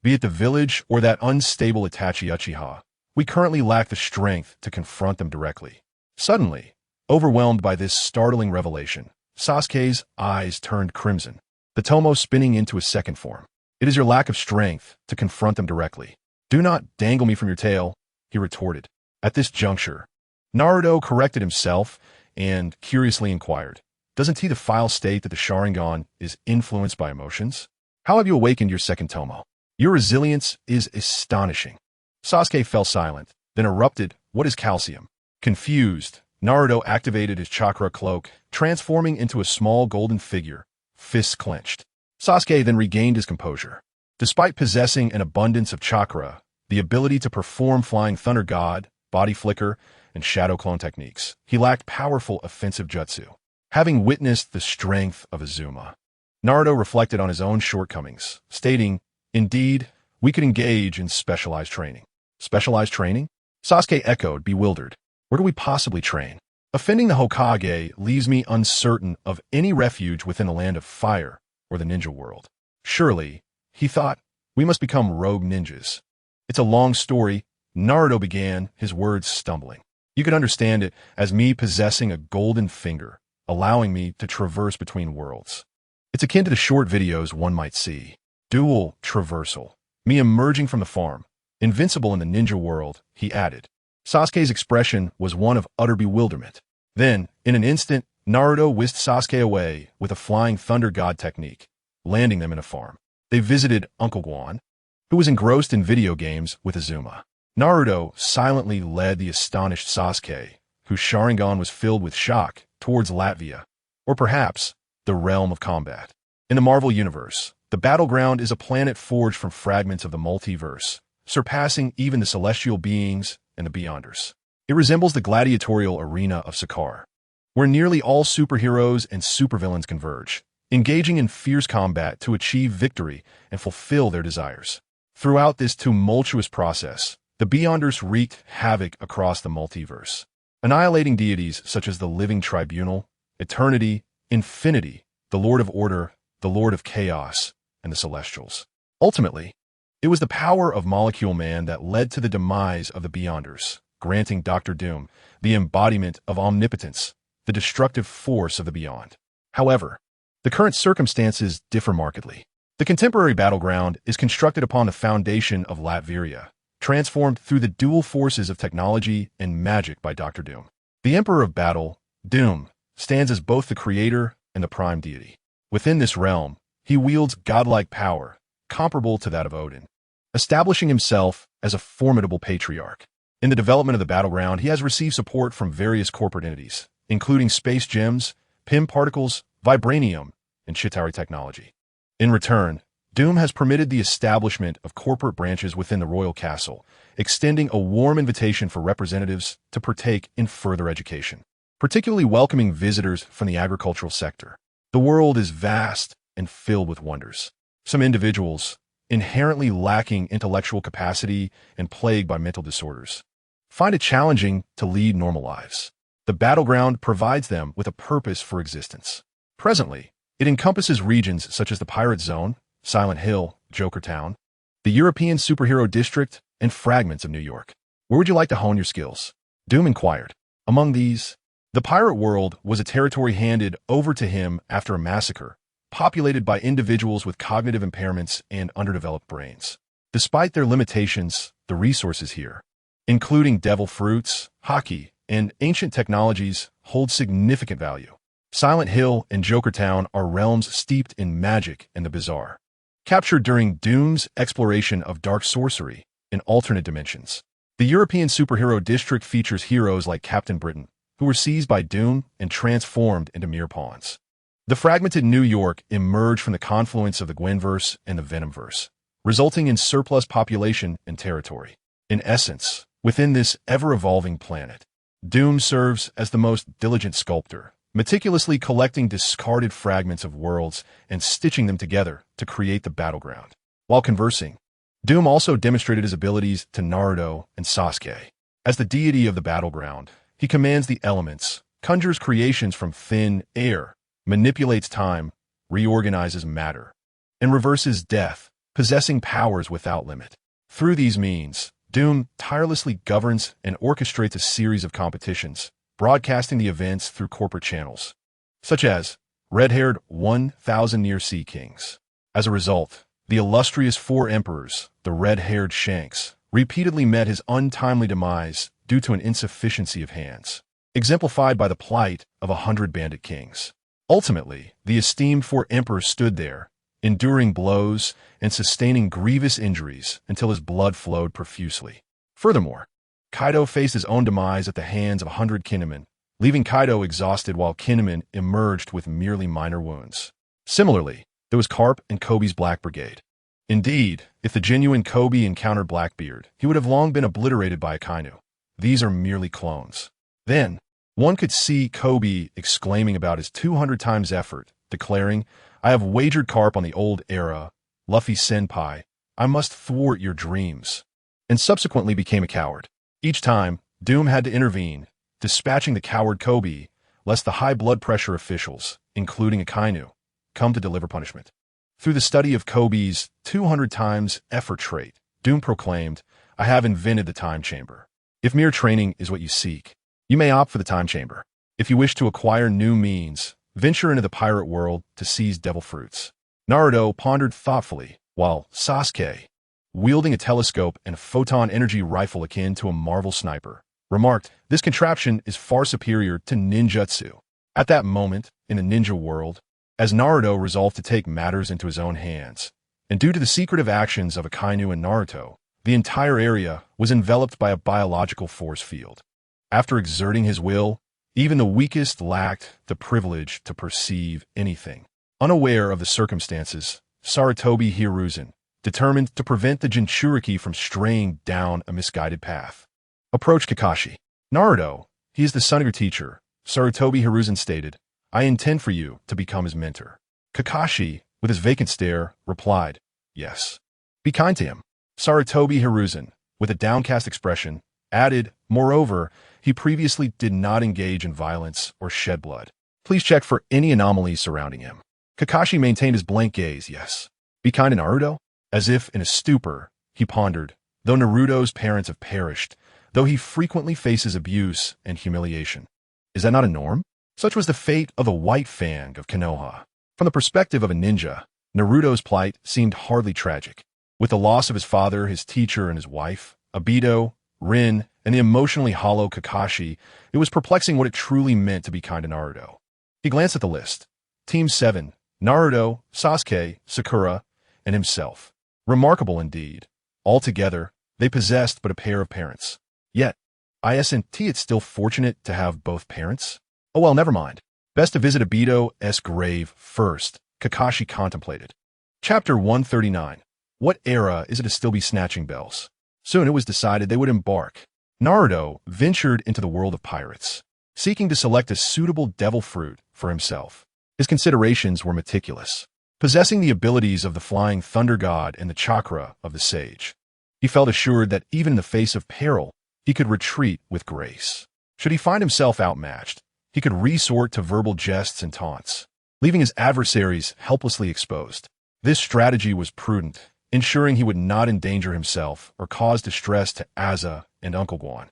Be it the village or that unstable Itachi Uchiha, we currently lack the strength to confront them directly. Suddenly, overwhelmed by this startling revelation, Sasuke's eyes turned crimson, the tomo spinning into a second form. It is your lack of strength to confront them directly. Do not dangle me from your tail, he retorted. At this juncture, Naruto corrected himself, and curiously inquired, "Doesn't he the file state that the Sharingan is influenced by emotions? How have you awakened your second Tomo? Your resilience is astonishing." Sasuke fell silent, then erupted, "What is calcium?" Confused, Naruto activated his chakra cloak, transforming into a small golden figure, fists clenched. Sasuke then regained his composure. Despite possessing an abundance of chakra, the ability to perform Flying Thunder God, Body Flicker, and Shadow Clone techniques, he lacked powerful offensive jutsu. Having witnessed the strength of Azuma, Naruto reflected on his own shortcomings, stating, "Indeed, we could engage in specialized training." Specialized training? Sasuke echoed, bewildered. "Where do we possibly train? Offending the Hokage leaves me uncertain of any refuge within the land of fire or the ninja world. Surely, he thought, we must become rogue ninjas." "It's a long story," Naruto began, his words stumbling. "You could understand it as me possessing a golden finger, allowing me to traverse between worlds. It's akin to the short videos one might see. Dual traversal. Me emerging from the farm, invincible in the ninja world," he added. Sasuke's expression was one of utter bewilderment. Then, in an instant, Naruto whisked Sasuke away with a Flying Thunder God technique, landing them in a farm. They visited Uncle Guan, who was engrossed in video games with Azuma. Naruto silently led the astonished Sasuke, whose Sharingan was filled with shock, towards Latvia, or perhaps the realm of combat. In the Marvel Universe, the battleground is a planet forged from fragments of the multiverse, surpassing even the celestial beings and the Beyonders. It resembles the gladiatorial arena of Sakaar, where nearly all superheroes and supervillains converge, engaging in fierce combat to achieve victory and fulfill their desires. Throughout this tumultuous process, the Beyonders wreaked havoc across the multiverse, annihilating deities such as the Living Tribunal, Eternity, Infinity, the Lord of Order, the Lord of Chaos, and the Celestials. Ultimately, it was the power of Molecule Man that led to the demise of the Beyonders, granting Dr. Doom the embodiment of omnipotence, the destructive force of the Beyond. However, the current circumstances differ markedly. The contemporary battleground is constructed upon the foundation of Latveria, transformed through the dual forces of technology and magic by Dr. Doom. The Emperor of Battle, Doom, stands as both the creator and the prime deity. Within this realm, he wields godlike power, comparable to that of Odin, establishing himself as a formidable patriarch. In the development of the battleground, he has received support from various corporate entities, including space gems, PIM particles, vibranium, and Chitauri technology. In return, Doom has permitted the establishment of corporate branches within the royal castle, extending a warm invitation for representatives to partake in further education, particularly welcoming visitors from the agricultural sector. The world is vast and filled with wonders. Some individuals, inherently lacking intellectual capacity and plagued by mental disorders, find it challenging to lead normal lives. The battleground provides them with a purpose for existence. Presently, it encompasses regions such as the Pirate Zone, Silent Hill, Joker Town, the European Superhero District, and fragments of New York. Where would you like to hone your skills? Doom inquired. Among these, the pirate world was a territory handed over to him after a massacre, populated by individuals with cognitive impairments and underdeveloped brains. Despite their limitations, the resources here, including devil fruits, hockey, and ancient technologies, hold significant value. Silent Hill and Joker Town are realms steeped in magic and the bizarre, captured during Doom's exploration of dark sorcery in alternate dimensions. The European Superhero District features heroes like Captain Britain, who were seized by Doom and transformed into mere pawns. The fragmented New York emerged from the confluence of the Gwenverse and the Venomverse, resulting in surplus population and territory. In essence, within this ever-evolving planet, Doom serves as the most diligent sculptor, meticulously collecting discarded fragments of worlds and stitching them together to create the battleground. While conversing, Doom also demonstrated his abilities to Naruto and Sasuke. As the deity of the battleground, he commands the elements, conjures creations from thin air, manipulates time, reorganizes matter, and reverses death, possessing powers without limit. Through these means, Doom tirelessly governs and orchestrates a series of competitions, broadcasting the events through corporate channels, such as red-haired 1,000 Near Sea Kings. As a result, the illustrious four emperors, the red-haired Shanks, repeatedly met his untimely demise due to an insufficiency of hands. exemplified by the plight of 100 bandit kings. Ultimately, the esteemed four emperors stood there, enduring blows and sustaining grievous injuries until his blood flowed profusely. Furthermore, Kaido faced his own demise at the hands of 100 Kinemon, leaving Kaido exhausted while Kinemon emerged with merely minor wounds. Similarly, there was Carp and Kobe's Black Brigade. Indeed, if the genuine Kobe encountered Blackbeard, he would have long been obliterated by Akainu. These are merely clones. Then, one could see Kobe exclaiming about his 200 times effort, declaring, "I have wagered Carp on the old era, Luffy Senpai. I must thwart your dreams," and subsequently became a coward. Each time, Doom had to intervene, dispatching the coward Kobe, lest the high blood pressure officials, including Akainu, come to deliver punishment. Through the study of Kobe's 200 times effort trait, Doom proclaimed, "I have invented the time chamber. If mere training is what you seek, you may opt for the time chamber. If you wish to acquire new means, venture into the pirate world to seize devil fruits." Naruto pondered thoughtfully, while Sasuke, wielding a telescope and a photon energy rifle akin to a Marvel sniper, remarked, "This contraption is far superior to ninjutsu." At that moment, in the ninja world, as Naruto resolved to take matters into his own hands, and due to the secretive actions of Akainu and Naruto, the entire area was enveloped by a biological force field. After exerting his will, even the weakest lacked the privilege to perceive anything. Unaware of the circumstances, Sarutobi Hiruzen determined to prevent the Jinchuriki from straying down a misguided path. Approach Kakashi. "Naruto, he is the son of your teacher," Sarutobi Hiruzen stated. "I intend for you to become his mentor." Kakashi, with his vacant stare, replied, "Yes." "Be kind to him." Sarutobi Hiruzen, with a downcast expression, added, "Moreover, he previously did not engage in violence or shed blood. Please check for any anomalies surrounding him." Kakashi maintained his blank gaze. "Yes." "Be kind to Naruto?" As if in a stupor, he pondered, "Though Naruto's parents have perished, though he frequently faces abuse and humiliation, is that not a norm? Such was the fate of the White Fang of Konoha. From the perspective of a ninja, Naruto's plight seemed hardly tragic. With the loss of his father, his teacher, and his wife, Obito, Rin, and the emotionally hollow Kakashi, it was perplexing what it truly meant to be kind to Naruto. He glanced at the list. Team 7, Naruto, Sasuke, Sakura, and himself. Remarkable indeed. Altogether, they possessed but a pair of parents. Yet, isn't it still fortunate to have both parents? Oh well, never mind. Best to visit Obito's grave first, Kakashi contemplated. Chapter 139. What era is it to still be snatching bells? Soon it was decided they would embark. Naruto ventured into the world of pirates, seeking to select a suitable devil fruit for himself. His considerations were meticulous. Possessing the abilities of the flying thunder god and the chakra of the sage, he felt assured that even in the face of peril, he could retreat with grace. Should he find himself outmatched, he could resort to verbal jests and taunts, leaving his adversaries helplessly exposed. This strategy was prudent, ensuring he would not endanger himself or cause distress to Asa and Uncle Guan.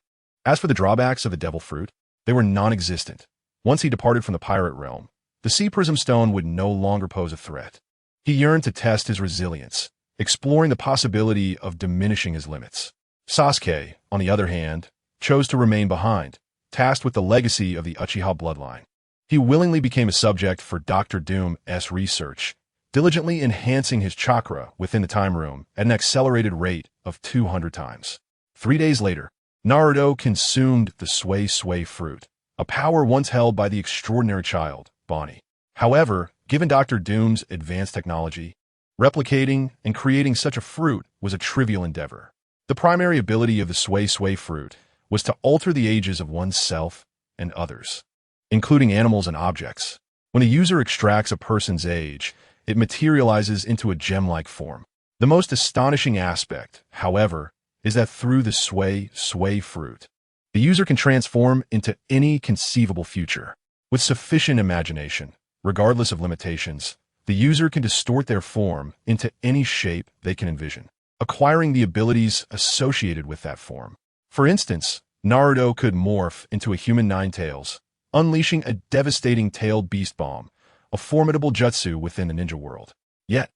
As for the drawbacks of the devil fruit, they were non-existent. Once he departed from the pirate realm, the Sea Prism Stone would no longer pose a threat. He yearned to test his resilience, exploring the possibility of diminishing his limits. Sasuke, on the other hand, chose to remain behind, tasked with the legacy of the Uchiha bloodline. He willingly became a subject for Dr. Doom's research, diligently enhancing his chakra within the time room at an accelerated rate of 200 times. 3 days later, Naruto consumed the Sway fruit, a power once held by the extraordinary child, Bonnie. However, given Dr. Doom's advanced technology, replicating and creating such a fruit was a trivial endeavor. The primary ability of the Sway fruit was to alter the ages of oneself and others, including animals and objects. When the user extracts a person's age, it materializes into a gem-like form. The most astonishing aspect, however, is that through the Sway fruit, the user can transform into any conceivable future. With sufficient imagination, regardless of limitations, the user can distort their form into any shape they can envision, acquiring the abilities associated with that form. For instance, Naruto could morph into a human Ninetales, unleashing a devastating tailed beast bomb, a formidable jutsu within the ninja world. Yet,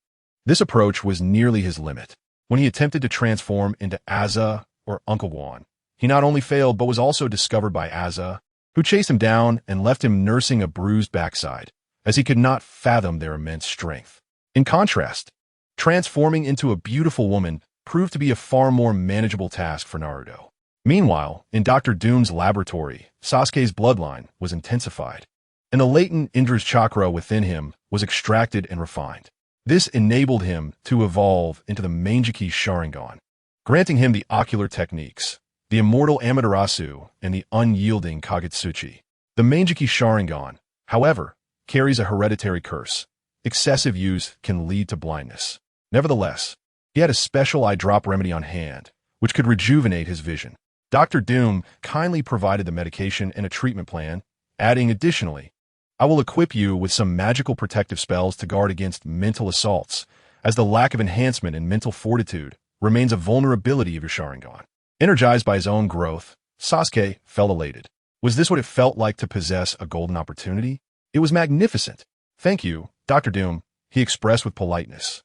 this approach was nearly his limit. When he attempted to transform into Asa or Uncle Guan, he not only failed but was also discovered by Asa, who chased him down and left him nursing a bruised backside, as he could not fathom their immense strength. In contrast, transforming into a beautiful woman proved to be a far more manageable task for Naruto. Meanwhile, in Dr. Doom's laboratory, Sasuke's bloodline was intensified, and the latent Indra's chakra within him was extracted and refined. This enabled him to evolve into the Mangekyou Sharingan, granting him the ocular techniques, the immortal Amaterasu, and the unyielding Kagutsuchi. The Mangekyou Sharingan, however, carries a hereditary curse. Excessive use can lead to blindness. Nevertheless, he had a special eye drop remedy on hand, which could rejuvenate his vision. Dr. Doom kindly provided the medication and a treatment plan, adding additionally, I will equip you with some magical protective spells to guard against mental assaults, as the lack of enhancement in mental fortitude remains a vulnerability of your Sharingan. Energized by his own growth, Sasuke felt elated. Was this what it felt like to possess a golden opportunity? It was magnificent. Thank you, Dr. Doom, he expressed with politeness.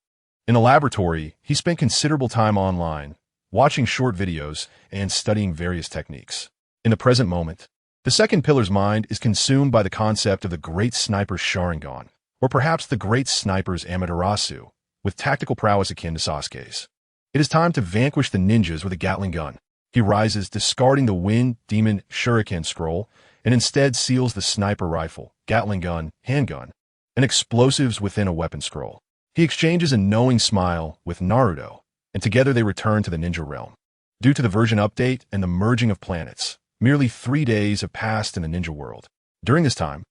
In the laboratory, he spent considerable time online, watching short videos and studying various techniques. In the present moment, the second pillar's mind is consumed by the concept of the great sniper's Sharingan, or perhaps the great sniper's Amaterasu, with tactical prowess akin to Sasuke's. It is time to vanquish the ninjas with a Gatling gun. He rises, discarding the Wind Demon Shuriken scroll, and instead seals the sniper rifle, Gatling gun, handgun, and explosives within a weapon scroll. He exchanges a knowing smile with Naruto, and together they return to the ninja realm. Due to the version update and the merging of planets, merely 3 days have passed in the ninja world. During this time,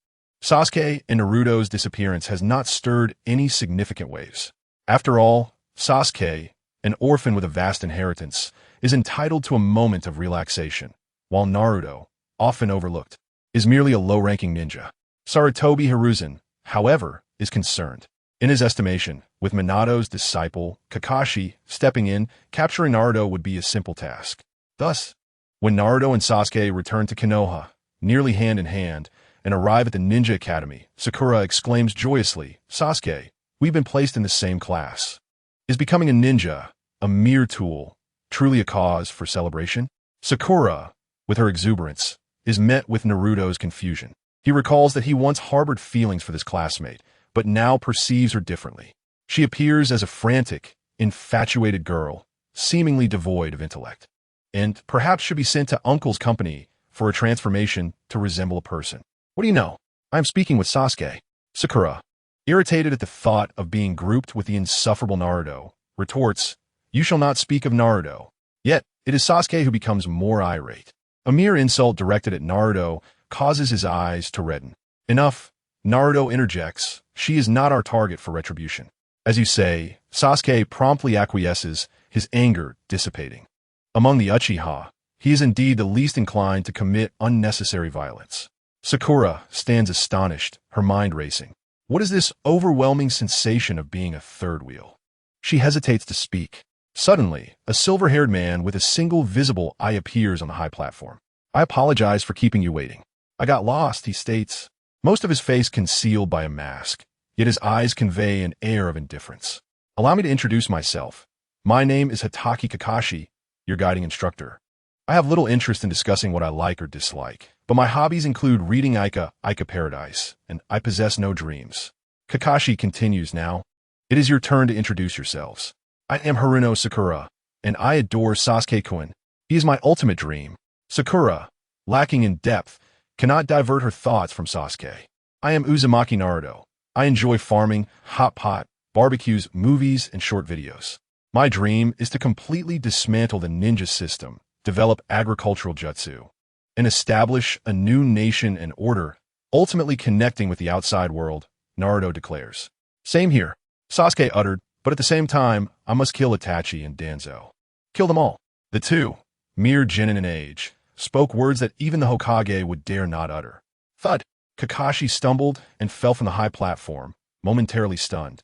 Sasuke and Naruto's disappearance has not stirred any significant waves. After all, Sasuke, an orphan with a vast inheritance, is entitled to a moment of relaxation, while Naruto, often overlooked, is merely a low-ranking ninja. Sarutobi Hiruzen, however, is concerned. In his estimation, with Minato's disciple, Kakashi, stepping in, capturing Naruto would be a simple task. Thus, when Naruto and Sasuke return to Konoha, nearly hand in hand, and arrive at the Ninja Academy, Sakura exclaims joyously, Sasuke, we've been placed in the same class. Is becoming a ninja, a mere tool, truly a cause for celebration? Sakura, with her exuberance, is met with Naruto's confusion. He recalls that he once harbored feelings for this classmate, but now perceives her differently. She appears as a frantic, infatuated girl, seemingly devoid of intellect, and perhaps should be sent to Uncle's company for a transformation to resemble a person. What do you know? I am speaking with Sasuke. Sakura, irritated at the thought of being grouped with the insufferable Naruto, retorts, You shall not speak of Naruto. Yet, it is Sasuke who becomes more irate. A mere insult directed at Naruto causes his eyes to redden. Enough, Naruto interjects, she is not our target for retribution. As you say, Sasuke promptly acquiesces, his anger dissipating. Among the Uchiha, he is indeed the least inclined to commit unnecessary violence. Sakura stands astonished, her mind racing. What is this overwhelming sensation of being a third wheel? She hesitates to speak. Suddenly, a silver-haired man with a single visible eye appears on the high platform. I apologize for keeping you waiting. I got lost, he states, most of his face concealed by a mask, yet his eyes convey an air of indifference. Allow me to introduce myself. My name is Hatake Kakashi, your guiding instructor. I have little interest in discussing what I like or dislike, but my hobbies include reading Aika Paradise, and I possess no dreams. Kakashi continues now. It is your turn to introduce yourselves. I am Haruno Sakura, and I adore Sasuke-kun. He is my ultimate dream. Sakura, lacking in depth, cannot divert her thoughts from Sasuke. I am Uzumaki Naruto. I enjoy farming, hot pot, barbecues, movies, and short videos. My dream is to completely dismantle the ninja system, develop agricultural jutsu, and establish a new nation and order, ultimately connecting with the outside world, Naruto declares. Same here, Sasuke uttered, but at the same time, I must kill Itachi and Danzo. Kill them all. The two, mere genin in age, spoke words that even the Hokage would dare not utter. Thud! Kakashi stumbled and fell from the high platform, momentarily stunned.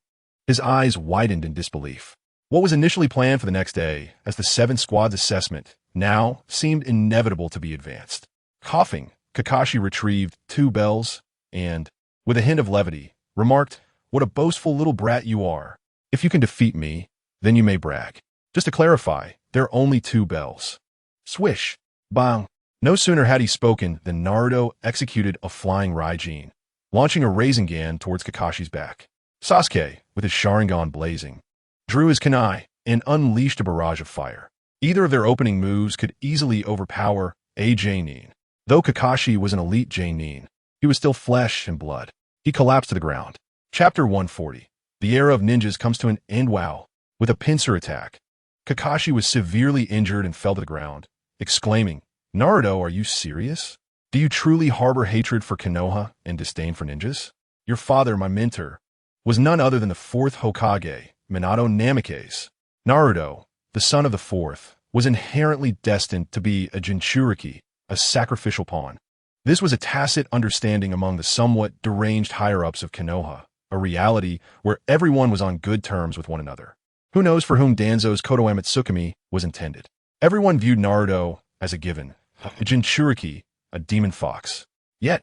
His eyes widened in disbelief. What was initially planned for the next day, as the 7th Squad's assessment, now seemed inevitable to be advanced. Coughing, Kakashi retrieved 2 bells and, with a hint of levity, remarked, What a boastful little brat you are. If you can defeat me, then you may brag. Just to clarify, there are only 2 bells. Swish, bang. No sooner had he spoken than Naruto executed a flying Raijin, launching a Rasengan towards Kakashi's back. Sasuke, with his Sharingan blazing, drew his kunai and unleashed a barrage of fire. Either of their opening moves could easily overpower a Jonin. Though Kakashi was an elite Jonin, he was still flesh and blood. He collapsed to the ground. Chapter 140. The era of ninjas comes to an end. Wow. With a pincer attack, Kakashi was severely injured and fell to the ground, exclaiming, "Naruto, are you serious? Do you truly harbor hatred for Konoha and disdain for ninjas? Your father, my mentor, was none other than the fourth Hokage, Minato Namikaze. Naruto, the son of the fourth, was inherently destined to be a Jinchuriki, a sacrificial pawn. This was a tacit understanding among the somewhat deranged higher-ups of Konoha, a reality where everyone was on good terms with one another. Who knows for whom Danzo's Kotoeme Tsukumi was intended? Everyone viewed Naruto as a given, a Jinchuriki, a demon fox. Yet,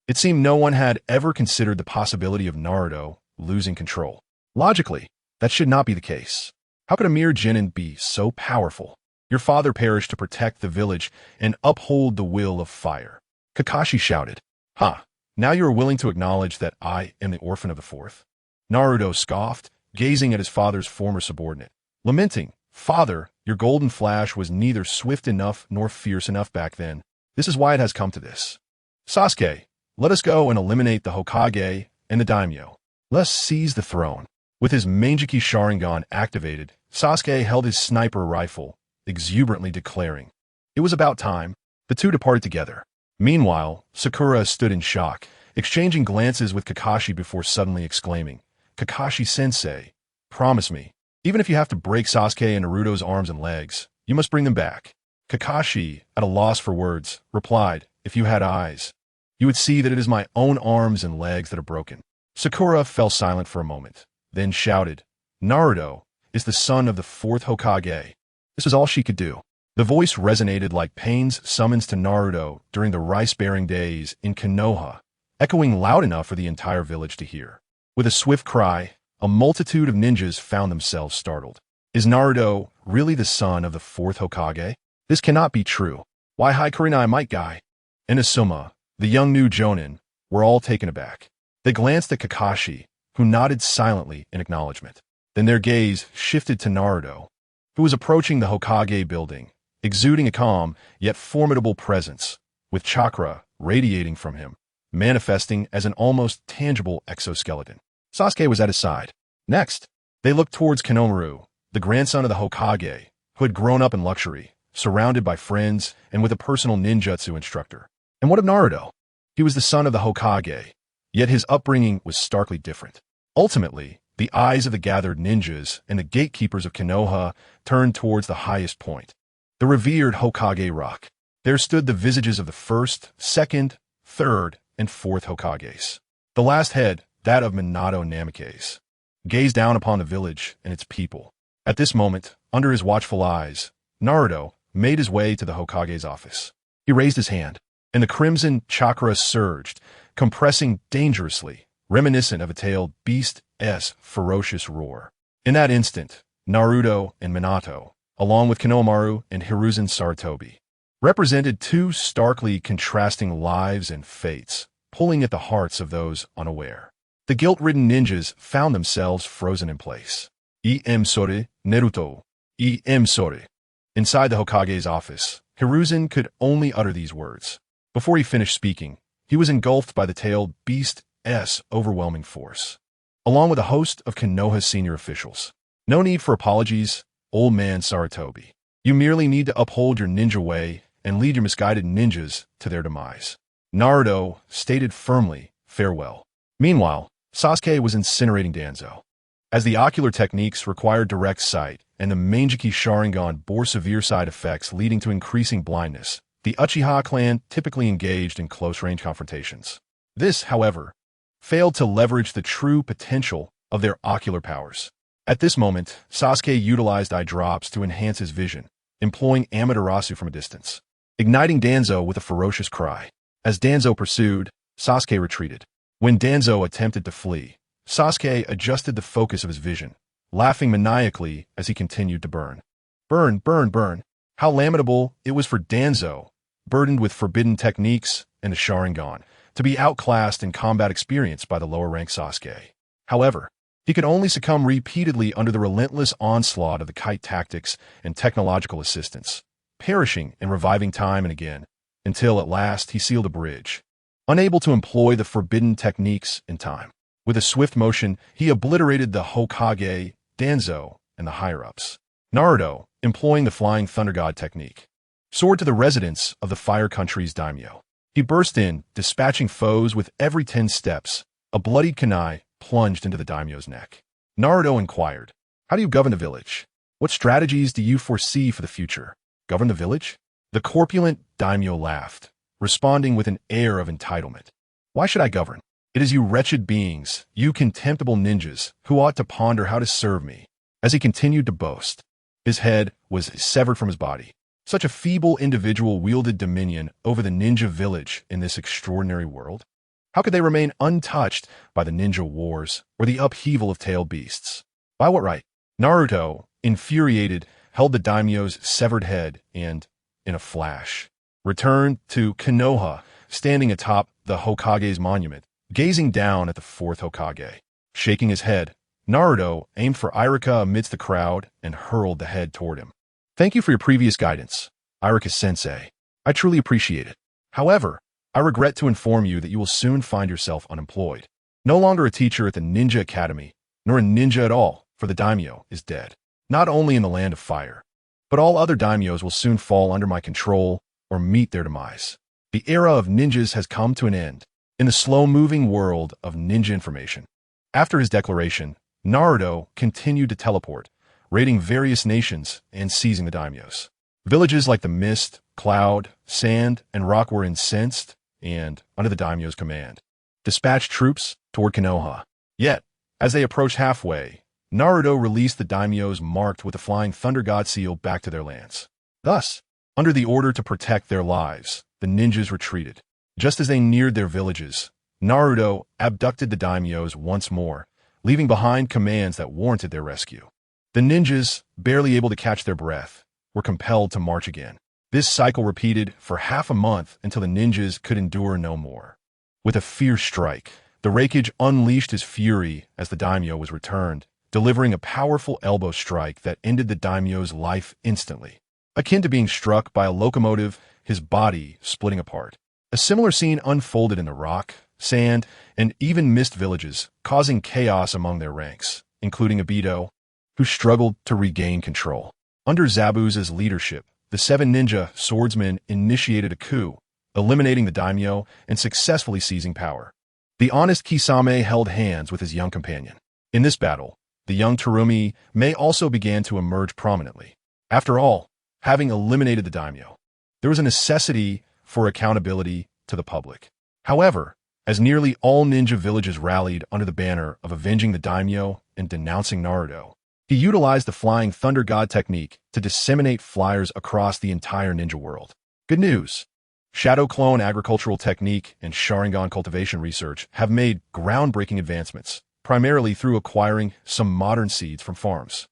it seemed no one had ever considered the possibility of Naruto losing control. Logically, that should not be the case. How could a mere genin be so powerful? Your father perished to protect the village and uphold the will of fire. Kakashi shouted. Ha! Now you are willing to acknowledge that I am the orphan of the fourth? Naruto scoffed, gazing at his father's former subordinate, lamenting, "Father, your golden flash was neither swift enough nor fierce enough back then. This is why it has come to this. Sasuke, let us go and eliminate the Hokage and the daimyo. Let us seize the throne." With his Manjiki Sharingan activated, Sasuke held his sniper rifle, exuberantly declaring, "It was about time." The two departed together. Meanwhile, Sakura stood in shock, exchanging glances with Kakashi before suddenly exclaiming, "Kakashi-sensei, promise me, even if you have to break Sasuke and Naruto's arms and legs, you must bring them back." Kakashi, at a loss for words, replied, "If you had eyes, you would see that it is my own arms and legs that are broken." Sakura fell silent for a moment, then shouted, "Naruto is the son of the fourth Hokage." This was all she could do. The voice resonated like Pain's summons to Naruto during the rice-bearing days in Konoha, echoing loud enough for the entire village to hear. With a swift cry, a multitude of ninjas found themselves startled. Is Naruto really the son of the fourth Hokage? This cannot be true. Why Hikarinai Might Guy and Asuma, the young new Jonin, were all taken aback. They glanced at Kakashi, who nodded silently in acknowledgement. Then their gaze shifted to Naruto, who was approaching the Hokage building, exuding a calm yet formidable presence, with chakra radiating from him, manifesting as an almost tangible exoskeleton. Sasuke was at his side. Next, they looked towards Kanomaru, the grandson of the Hokage, who had grown up in luxury, surrounded by friends and with a personal ninjutsu instructor. And what of Naruto? He was the son of the Hokage, yet his upbringing was starkly different. Ultimately, the eyes of the gathered ninjas and the gatekeepers of Konoha turned towards the highest point, the revered Hokage Rock. There stood the visages of the first, second, third, and fourth Hokages. The last head, that of Minato Namikaze, gazed down upon the village and its people. At this moment, under his watchful eyes, Naruto made his way to the Hokage's office. He raised his hand, and the crimson chakra surged, compressing dangerously, reminiscent of a tailed beast's ferocious roar. In that instant, Naruto and Minato, along with Konohamaru and Hiruzen Sarutobi, represented two starkly contrasting lives and fates, pulling at the hearts of those unaware. The guilt-ridden ninjas found themselves frozen in place. Sore, Naruto. Sore. Inside the Hokage's office, Hiruzen could only utter these words. Before he finished speaking, he was engulfed by the tailed beast's overwhelming force, along with a host of Konoha's senior officials. No need for apologies, old man Sarutobi. You merely need to uphold your ninja way and lead your misguided ninjas to their demise. Naruto stated firmly, farewell. Meanwhile, Sasuke was incinerating Danzo. As the ocular techniques required direct sight and the Manjiki Sharingan bore severe side effects leading to increasing blindness, the Uchiha clan typically engaged in close-range confrontations. This, however, failed to leverage the true potential of their ocular powers. At this moment, Sasuke utilized eye drops to enhance his vision, employing Amaterasu from a distance, igniting Danzo with a ferocious cry. As Danzo pursued, Sasuke retreated. When Danzo attempted to flee, Sasuke adjusted the focus of his vision, laughing maniacally as he continued to burn. Burn, burn, burn. How lamentable it was for Danzo, burdened with forbidden techniques and the Sharingan, to be outclassed in combat experience by the lower-ranked Sasuke. However, he could only succumb repeatedly under the relentless onslaught of the kite tactics and technological assistance, perishing and reviving time and again, until at last he sealed a bridge. Unable to employ the forbidden techniques in time, with a swift motion, he obliterated the Hokage, Danzo, and the higher-ups. Naruto, employing the Flying Thunder God technique, soared to the residence of the Fire Country's daimyo. He burst in, dispatching foes with every 10 steps. A bloodied kunai plunged into the daimyo's neck. Naruto inquired, "How do you govern the village? What strategies do you foresee for the future? Govern the village?" The corpulent daimyo laughed, responding with an air of entitlement. "Why should I govern? It is you wretched beings, you contemptible ninjas, who ought to ponder how to serve me." As he continued to boast, his head was severed from his body. Such a feeble individual wielded dominion over the ninja village in this extraordinary world? How could they remain untouched by the ninja wars or the upheaval of tailed beasts? By what right? Naruto, infuriated, held the daimyo's severed head and, in a flash, returned to Konoha, standing atop the Hokage's monument, gazing down at the fourth Hokage. Shaking his head, Naruto aimed for Iruka amidst the crowd and hurled the head toward him. "Thank you for your previous guidance, Iruka-sensei. I truly appreciate it. However, I regret to inform you that you will soon find yourself unemployed. No longer a teacher at the Ninja Academy, nor a ninja at all, for the daimyo is dead. Not only in the land of fire, but all other daimyos will soon fall under my control or meet their demise. The era of ninjas has come to an end in the slow-moving world of ninja information." After his declaration, Naruto continued to teleport, raiding various nations and seizing the daimyos. Villages like the Mist, Cloud, Sand, and Rock were incensed and, under the daimyo's command, dispatched troops toward Konoha. Yet, as they approached halfway, Naruto released the daimyos marked with the Flying Thunder God seal back to their lands. Thus, under the order to protect their lives, the ninjas retreated. Just as they neared their villages, Naruto abducted the daimyos once more, leaving behind commands that warranted their rescue. The ninjas, barely able to catch their breath, were compelled to march again. This cycle repeated for half a month until the ninjas could endure no more. With a fierce strike, the Raikage unleashed his fury as the daimyo was returned, delivering a powerful elbow strike that ended the daimyo's life instantly. Akin to being struck by a locomotive, his body splitting apart. A similar scene unfolded in the Rock, Sand, and even Mist villages, causing chaos among their ranks, including Obito, who struggled to regain control. Under Zabuza's leadership, the 7 ninja swordsmen initiated a coup, eliminating the daimyo and successfully seizing power. The honest Kisame held hands with his young companion. In this battle, the young Terumi may also began to emerge prominently. After all, having eliminated the daimyo, there was a necessity for accountability to the public. However, as nearly all ninja villages rallied under the banner of avenging the daimyo and denouncing Naruto, he utilized the Flying Thunder God technique to disseminate flyers across the entire ninja world. Good news! Shadow clone agricultural technique and Sharingan cultivation research have made groundbreaking advancements, primarily through acquiring some modern seeds from farms.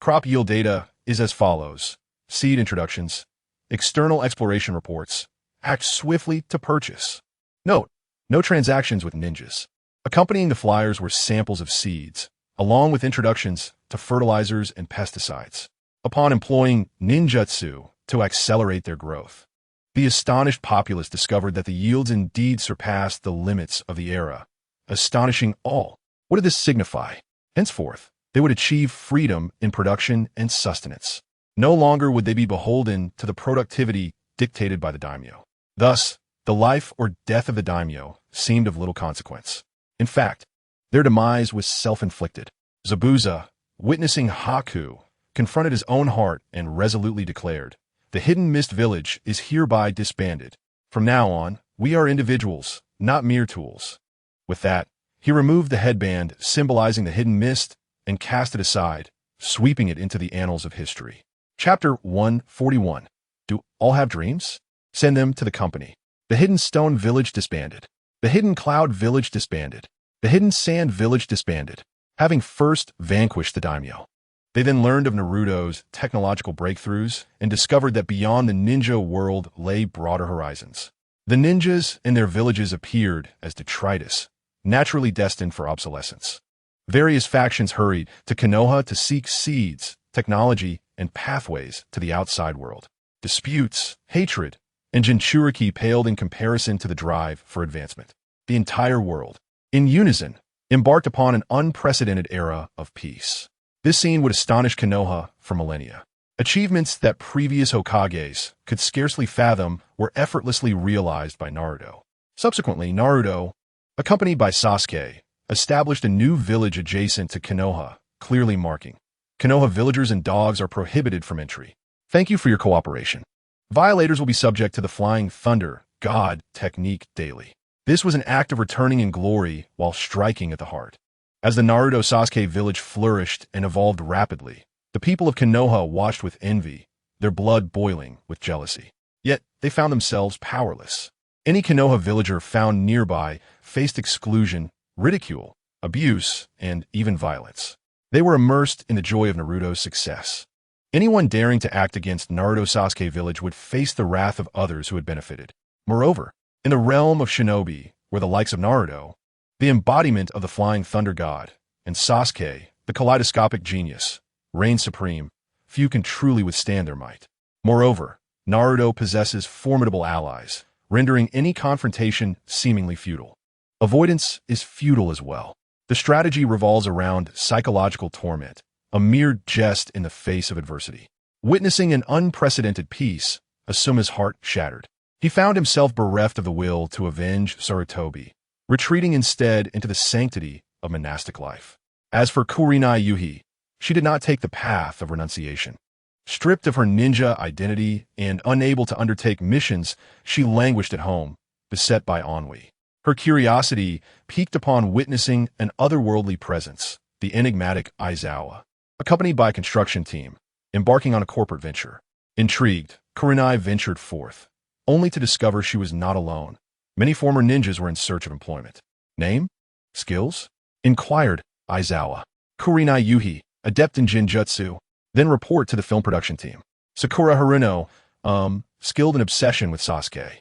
Crop yield data is as follows: seed introductions, external exploration reports, act swiftly to purchase. Note, no transactions with ninjas. Accompanying the flyers were samples of seeds, along with introductions to fertilizers and pesticides. Upon employing ninjutsu to accelerate their growth, the astonished populace discovered that the yields indeed surpassed the limits of the era, astonishing all. What did this signify? Henceforth, they would achieve freedom in production and sustenance. No longer would they be beholden to the productivity dictated by the daimyo. Thus, the life or death of the daimyo seemed of little consequence. In fact, their demise was self-inflicted. Zabuza, witnessing Haku, confronted his own heart and resolutely declared, "The Hidden Mist Village is hereby disbanded. From now on, we are individuals, not mere tools." With that, he removed the headband symbolizing the hidden mist and cast it aside, sweeping it into the annals of history. Chapter 141. Do all have dreams? Send them to the company. The Hidden Stone Village disbanded. The Hidden Cloud Village disbanded. The Hidden Sand Village disbanded, having first vanquished the daimyo. They then learned of Naruto's technological breakthroughs and discovered that beyond the ninja world lay broader horizons. The ninjas and their villages appeared as detritus, naturally destined for obsolescence. Various factions hurried to Konoha to seek seeds, technology, and pathways to the outside world. Disputes, hatred, and Jinchuriki paled in comparison to the drive for advancement. The entire world, in unison, embarked upon an unprecedented era of peace. This scene would astonish Konoha for millennia. Achievements that previous Hokages could scarcely fathom were effortlessly realized by Naruto. Subsequently, Naruto, accompanied by Sasuke, established a new village adjacent to Konoha, clearly marking, Konoha villagers and dogs are prohibited from entry. Thank you for your cooperation. Violators will be subject to the Flying Thunder God technique daily. This was an act of returning in glory while striking at the heart. As the Naruto-Sasuke village flourished and evolved rapidly, the people of Konoha watched with envy, their blood boiling with jealousy. Yet, they found themselves powerless. Any Konoha villager found nearby faced exclusion, ridicule, abuse, and even violence. They were immersed in the joy of Naruto's success. Anyone daring to act against Naruto-Sasuke village would face the wrath of others who had benefited. Moreover, in the realm of shinobi, where the likes of Naruto, the embodiment of the Flying Thunder God, and Sasuke, the kaleidoscopic genius, reign supreme, few can truly withstand their might. Moreover, Naruto possesses formidable allies, rendering any confrontation seemingly futile. Avoidance is futile as well. The strategy revolves around psychological torment, a mere jest in the face of adversity. Witnessing an unprecedented peace, Asuma's heart shattered. He found himself bereft of the will to avenge Sarutobi, retreating instead into the sanctity of monastic life. As for Kurenai Yuhi, she did not take the path of renunciation. Stripped of her ninja identity and unable to undertake missions, she languished at home, beset by ennui. Her curiosity piqued upon witnessing an otherworldly presence, the enigmatic Aizawa, accompanied by a construction team, embarking on a corporate venture. Intrigued, Kurenai ventured forth, only to discover she was not alone. Many former ninjas were in search of employment. Name? Skills? Inquired Aizawa. Kurenai Yuhi, adept in Jinjutsu, then report to the film production team. Sakura Haruno, skilled in obsession with Sasuke.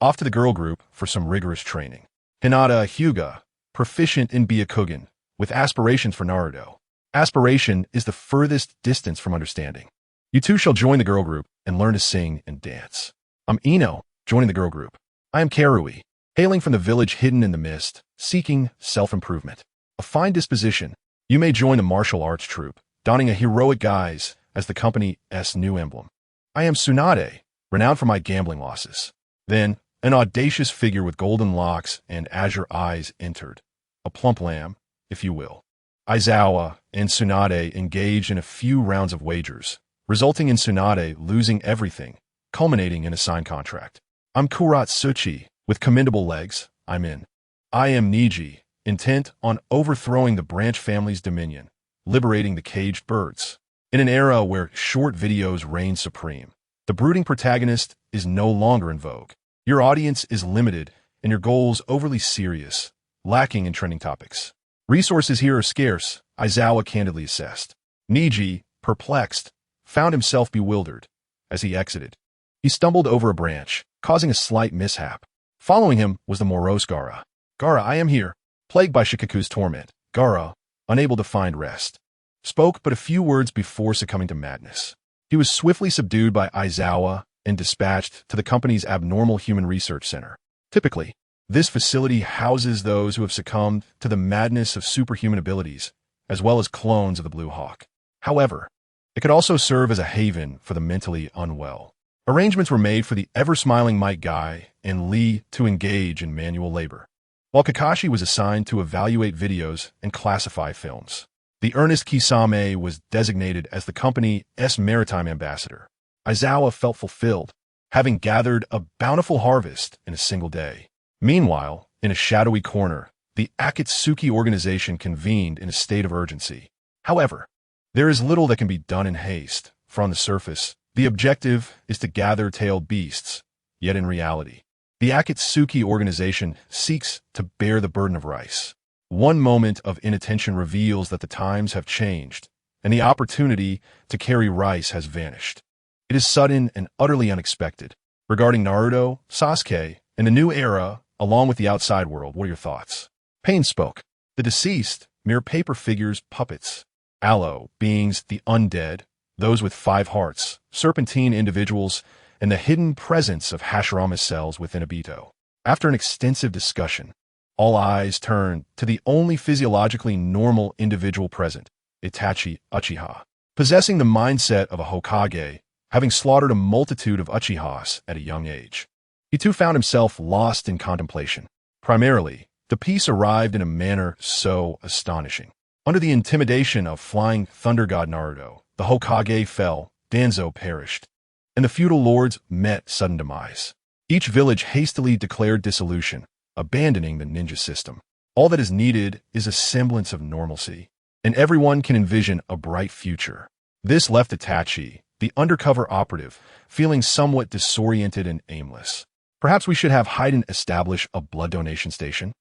Off to the girl group for some rigorous training. Hinata Hyuga, proficient in Byakugan, with aspirations for Naruto. Aspiration is the furthest distance from understanding. You two shall join the girl group and learn to sing and dance. I'm Ino, joining the girl group. I am Karui, hailing from the village hidden in the mist, seeking self-improvement. A fine disposition, you may join the martial arts troupe, donning a heroic guise as the company's new emblem. I am Tsunade, renowned for my gambling losses. Then, an audacious figure with golden locks and azure eyes entered. A plump lamb, if you will. Aizawa and Tsunade engaged in a few rounds of wagers, resulting in Tsunade losing everything, culminating in a signed contract. I'm Kuratsuchi, with commendable legs, I'm in. I am Niji, intent on overthrowing the branch family's dominion, liberating the caged birds. In an era where short videos reign supreme, the brooding protagonist is no longer in vogue. Your audience is limited and your goals overly serious, lacking in trending topics. Resources here are scarce, Aizawa candidly assessed. Niji, perplexed, found himself bewildered. As he exited, he stumbled over a branch, causing a slight mishap. Following him was the morose Gaara. Gaara, I am here, plagued by Shikaku's torment. Gaara, unable to find rest, spoke but a few words before succumbing to madness. He was swiftly subdued by Aizawa and dispatched to the company's Abnormal Human Research Center. Typically, this facility houses those who have succumbed to the madness of superhuman abilities, as well as clones of the Blue Hawk. However, it could also serve as a haven for the mentally unwell. Arrangements were made for the ever-smiling Might Guy and Lee to engage in manual labor, while Kakashi was assigned to evaluate videos and classify films. The earnest Kisame was designated as the company's maritime ambassador. Aizawa felt fulfilled, having gathered a bountiful harvest in a single day. Meanwhile, in a shadowy corner, the Akatsuki organization convened in a state of urgency. However, there is little that can be done in haste, for on the surface, the objective is to gather tailed beasts, yet in reality, the Akatsuki organization seeks to bear the burden of rice. One moment of inattention reveals that the times have changed, and the opportunity to carry rice has vanished. It is sudden and utterly unexpected. Regarding Naruto, Sasuke, and the new era, along with the outside world, what are your thoughts? Pain spoke. The deceased, mere paper figures, puppets. Aloe, beings, the undead, those with 5 hearts, serpentine individuals, and the hidden presence of Hashirama's cells within Obito. After an extensive discussion, all eyes turned to the only physiologically normal individual present, Itachi Uchiha. Possessing the mindset of a Hokage, having slaughtered a multitude of Uchihas at a young age, he too found himself lost in contemplation. Primarily, the piece arrived in a manner so astonishing. Under the intimidation of flying thunder god Naruto, the Hokage fell, Danzo perished, and the feudal lords met sudden demise. Each village hastily declared dissolution, abandoning the ninja system. All that is needed is a semblance of normalcy, and everyone can envision a bright future. This left Itachi, the undercover operative, feeling somewhat disoriented and aimless. Perhaps we should have Haiden establish a blood donation station?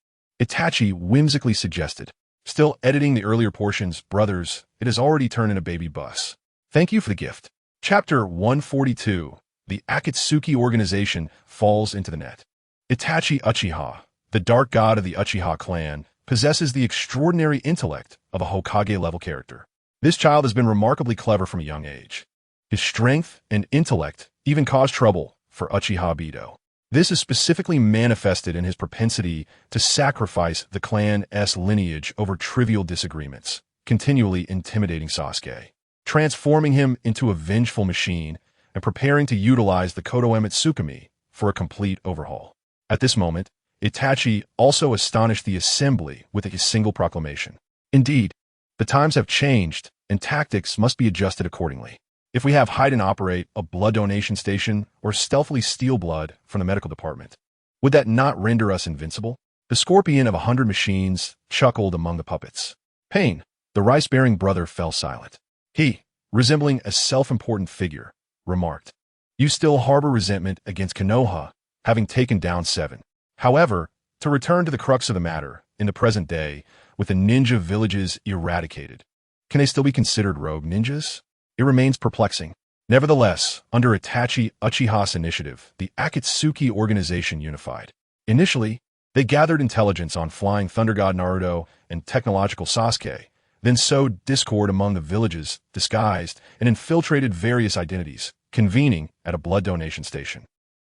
Itachi whimsically suggested. Still editing the earlier portions, brothers, it has already turned in a baby bus. Thank you for the gift. Chapter 142. The Akatsuki organization falls into the net. Itachi Uchiha, the dark god of the Uchiha clan, possesses the extraordinary intellect of a Hokage-level character. This child has been remarkably clever from a young age. His strength and intellect even cause trouble for Uchiha Obito. This is specifically manifested in his propensity to sacrifice the clan's lineage over trivial disagreements, continually intimidating Sasuke, transforming him into a vengeful machine and preparing to utilize the Kodoeme Tsukumi for a complete overhaul. At this moment, Itachi also astonished the assembly with a single proclamation. Indeed, the times have changed and tactics must be adjusted accordingly. If we have Haiden operate a blood donation station or stealthily steal blood from the medical department, would that not render us invincible? The scorpion of 100 machines chuckled among the puppets. Pain, the rice-bearing brother, fell silent. He, resembling a self-important figure, remarked, "You still harbor resentment against Konoha, having taken down 7. However, to return to the crux of the matter, in the present day, with the ninja villages eradicated, can they still be considered rogue ninjas? It remains perplexing. Nevertheless, under Itachi Uchiha's initiative, the Akatsuki organization unified. Initially, they gathered intelligence on flying thunder god Naruto and technological Sasuke, then sowed discord among the villages, disguised, and infiltrated various identities, convening at a blood donation station.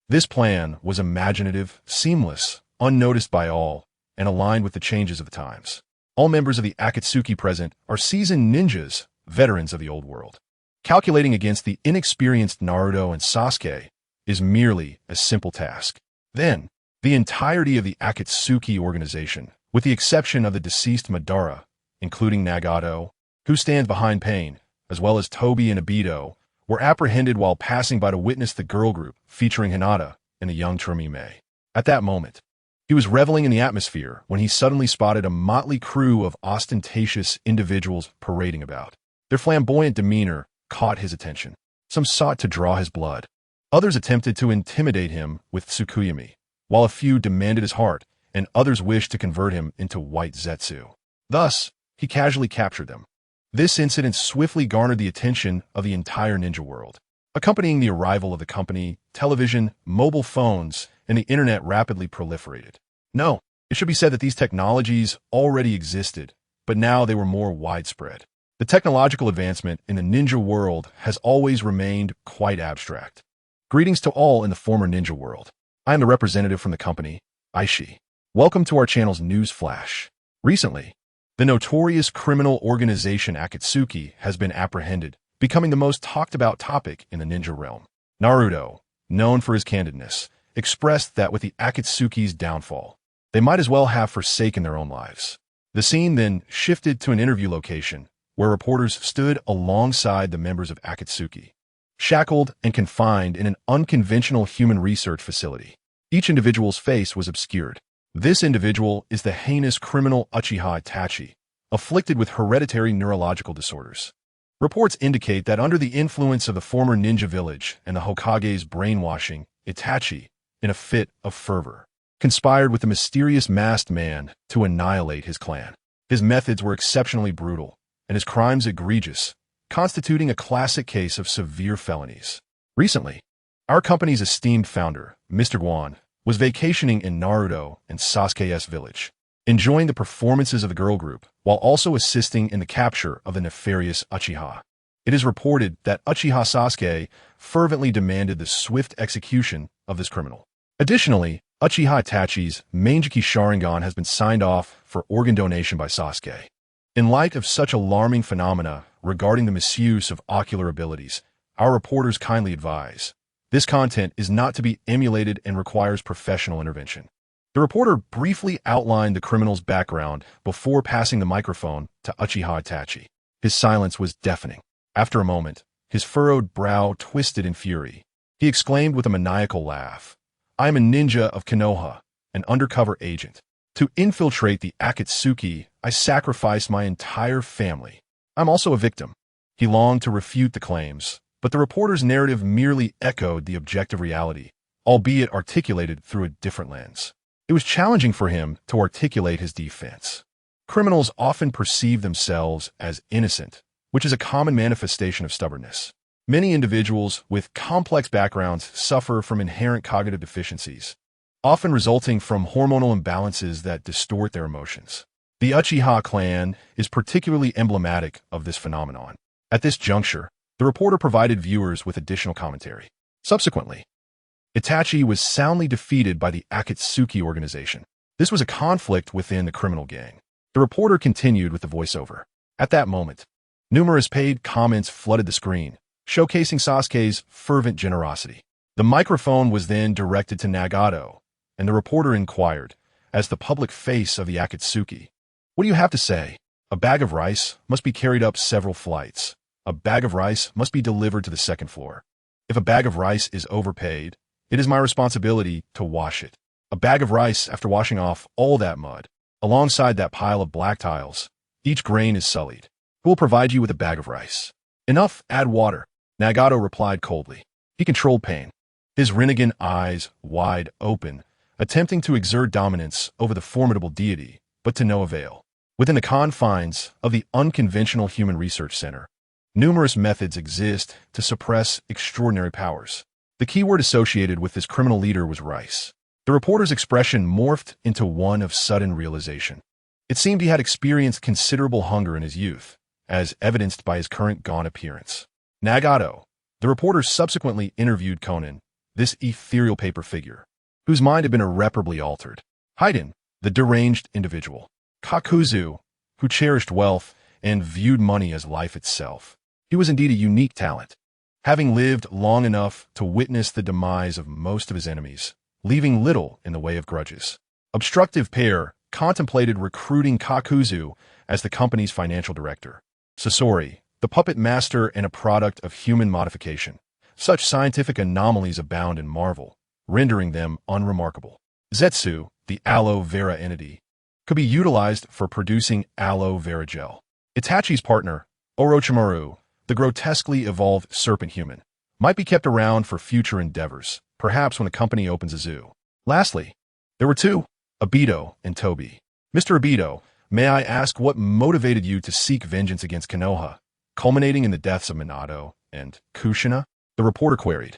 This plan was imaginative, seamless, unnoticed by all, and aligned with the changes of the times. All members of the Akatsuki present are seasoned ninjas, veterans of the old world. Calculating against the inexperienced Naruto and Sasuke is merely a simple task. Then, the entirety of the Akatsuki organization, with the exception of the deceased Madara, including Nagato, who stands behind Pain, as well as Tobi and Obito, were apprehended while passing by to witness the girl group featuring Hinata and the young Termime. At that moment, he was reveling in the atmosphere when he suddenly spotted a motley crew of ostentatious individuals parading about. Their flamboyant demeanor caught his attention. Some sought to draw his blood. Others attempted to intimidate him with Tsukuyami, while a few demanded his heart, and others wished to convert him into white Zetsu. Thus, he casually captured them. This incident swiftly garnered the attention of the entire ninja world. Accompanying the arrival of the company, television, mobile phones, and the internet rapidly proliferated. No, it should be said that these technologies already existed, but now they were more widespread. The technological advancement in the ninja world has always remained quite abstract. Greetings to all in the former ninja world. I am the representative from the company, Aishi. Welcome to our channel's news flash. Recently, the notorious criminal organization Akatsuki has been apprehended, becoming the most talked about topic in the ninja realm. Naruto, known for his candidness, expressed that with the Akatsuki's downfall, they might as well have forsaken their own lives. The scene then shifted to an interview location, where reporters stood alongside the members of Akatsuki, shackled and confined in an unconventional human research facility. Each individual's face was obscured. This individual is the heinous criminal Uchiha Itachi, afflicted with hereditary neurological disorders. Reports indicate that under the influence of the former ninja village and the Hokage's brainwashing, Itachi, in a fit of fervor, conspired with the mysterious masked man to annihilate his clan. His methods were exceptionally brutal, and his crimes egregious, constituting a classic case of severe felonies. Recently, our company's esteemed founder, Mr. Guan, was vacationing in Naruto and Sasuke's village, enjoying the performances of the girl group while also assisting in the capture of the nefarious Uchiha. It is reported that Uchiha Sasuke fervently demanded the swift execution of this criminal. Additionally, Uchiha Itachi's Mangeki Sharingan has been signed off for organ donation by Sasuke. In light of such alarming phenomena regarding the misuse of ocular abilities, our reporters kindly advise, this content is not to be emulated and requires professional intervention. The reporter briefly outlined the criminal's background before passing the microphone to Uchiha Itachi. His silence was deafening. After a moment, his furrowed brow twisted in fury. He exclaimed with a maniacal laugh, "I am a ninja of Konoha, an undercover agent. To infiltrate the Akatsuki, I sacrificed my entire family. I'm also a victim." He longed to refute the claims, but the reporter's narrative merely echoed the objective reality, albeit articulated through a different lens. It was challenging for him to articulate his defense. Criminals often perceive themselves as innocent, which is a common manifestation of stubbornness. Many individuals with complex backgrounds suffer from inherent cognitive deficiencies, often resulting from hormonal imbalances that distort their emotions. The Uchiha clan is particularly emblematic of this phenomenon. At this juncture, the reporter provided viewers with additional commentary. Subsequently, Itachi was soundly defeated by the Akatsuki organization. This was a conflict within the criminal gang. The reporter continued with the voiceover. At that moment, numerous paid comments flooded the screen, showcasing Sasuke's fervent generosity. The microphone was then directed to Nagato, and the reporter inquired, as the public face of the Akatsuki, "What do you have to say? A bag of rice must be carried up several flights. A bag of rice must be delivered to the second floor. If a bag of rice is overpaid, it is my responsibility to wash it. A bag of rice after washing off all that mud, alongside that pile of black tiles, each grain is sullied. Who will provide you with a bag of rice?" "Enough, add water," Nagato replied coldly. He controlled pain, his Rinnegan eyes wide open, attempting to exert dominance over the formidable deity, but to no avail. Within the confines of the Unconventional Human Research Center, numerous methods exist to suppress extraordinary powers. The keyword associated with this criminal leader was rice. The reporter's expression morphed into one of sudden realization. It seemed he had experienced considerable hunger in his youth, as evidenced by his current gaunt appearance. Nagato, the reporter subsequently interviewed Conan, this ethereal paper figure, whose mind had been irreparably altered. Haiden, the deranged individual. Kakuzu, who cherished wealth and viewed money as life itself. He was indeed a unique talent, having lived long enough to witness the demise of most of his enemies, leaving little in the way of grudges. Obstructive pair contemplated recruiting Kakuzu as the company's financial director. Sasori, the puppet master and a product of human modification. Such scientific anomalies abound in Marvel, rendering them unremarkable. Zetsu, the aloe vera entity, could be utilized for producing aloe vera gel. Itachi's partner, Orochimaru, the grotesquely evolved serpent human, might be kept around for future endeavors, perhaps when the company opens a zoo. Lastly, there were two, Obito and Tobi. Mr. Obito, may I ask what motivated you to seek vengeance against Konoha, culminating in the deaths of Minato and Kushina? The reporter queried.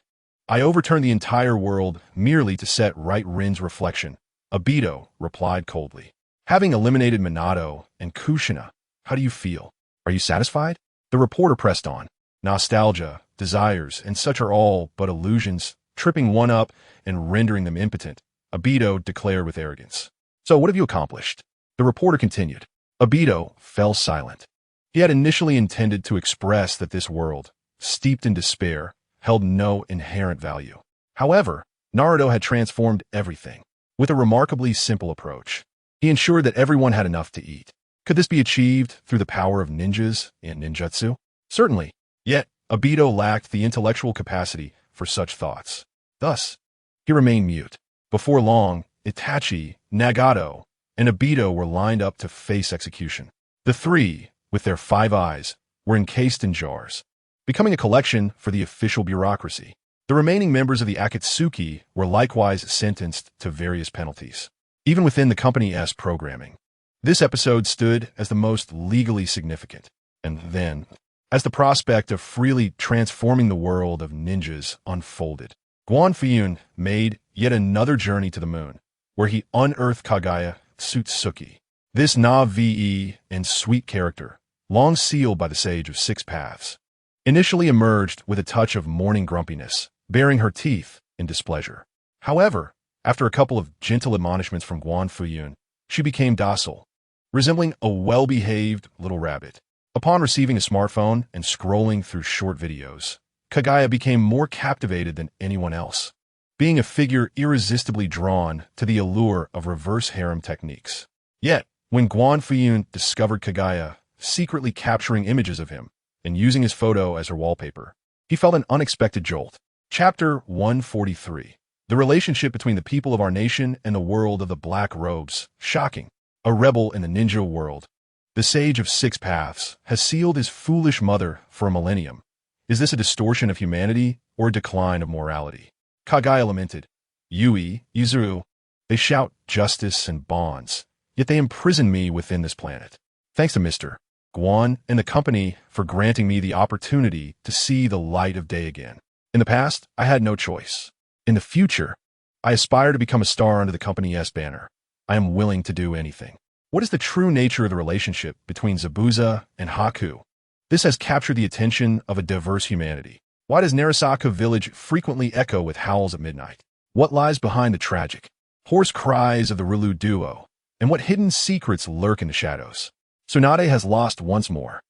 I overturned the entire world merely to set right Rin's reflection, Obito replied coldly. Having eliminated Minato and Kushina, how do you feel? Are you satisfied? The reporter pressed on. Nostalgia, desires, and such are all but illusions, tripping one up and rendering them impotent, Obito declared with arrogance. So what have you accomplished? The reporter continued. Obito fell silent. He had initially intended to express that this world, steeped in despair, held no inherent value. However, Naruto had transformed everything. With a remarkably simple approach, he ensured that everyone had enough to eat. Could this be achieved through the power of ninjas and ninjutsu? Certainly. Yet, Obito lacked the intellectual capacity for such thoughts. Thus, he remained mute. Before long, Itachi, Nagato, and Obito were lined up to face execution. The three, with their 5 eyes, were encased in jars, becoming a collection for the official bureaucracy. The remaining members of the Akatsuki were likewise sentenced to various penalties. Even within the company's programming, this episode stood as the most legally significant. And then, as the prospect of freely transforming the world of ninjas unfolded. Guan Fuyun made yet another journey to the moon, where he unearthed Kaguya Tsutsuki. This na-ve and sweet character, long sealed by the Sage of Six Paths, initially emerged with a touch of morning grumpiness, baring her teeth in displeasure. However, after a couple of gentle admonishments from Guan Fuyun, she became docile, resembling a well-behaved little rabbit. Upon receiving a smartphone and scrolling through short videos, Kaguya became more captivated than anyone else, being a figure irresistibly drawn to the allure of reverse harem techniques. Yet, when Guan Fuyun discovered Kaguya secretly capturing images of him and using his photo as her wallpaper, he felt an unexpected jolt. Chapter 143. The relationship between the people of our nation and the world of the Black Robes. Shocking. A rebel in the ninja world, the Sage of Six Paths has sealed his foolish mother for a millennium. Is this a distortion of humanity or a decline of morality? Kaguya lamented. Yui, Yuzuru, they shout justice and bonds, yet they imprison me within this planet. Thanks to Mr. Guan and the company for granting me the opportunity to see the light of day again. In the past, I had no choice. In the future, I aspire to become a star under the company's banner. I am willing to do anything. What is the true nature of the relationship between Zabuza and Haku? This has captured the attention of a diverse humanity. Why does Narasaka village frequently echo with howls at midnight? What lies behind the tragic, hoarse cries of the Rilu duo? And what hidden secrets lurk in the shadows? Tsunade has lost once more.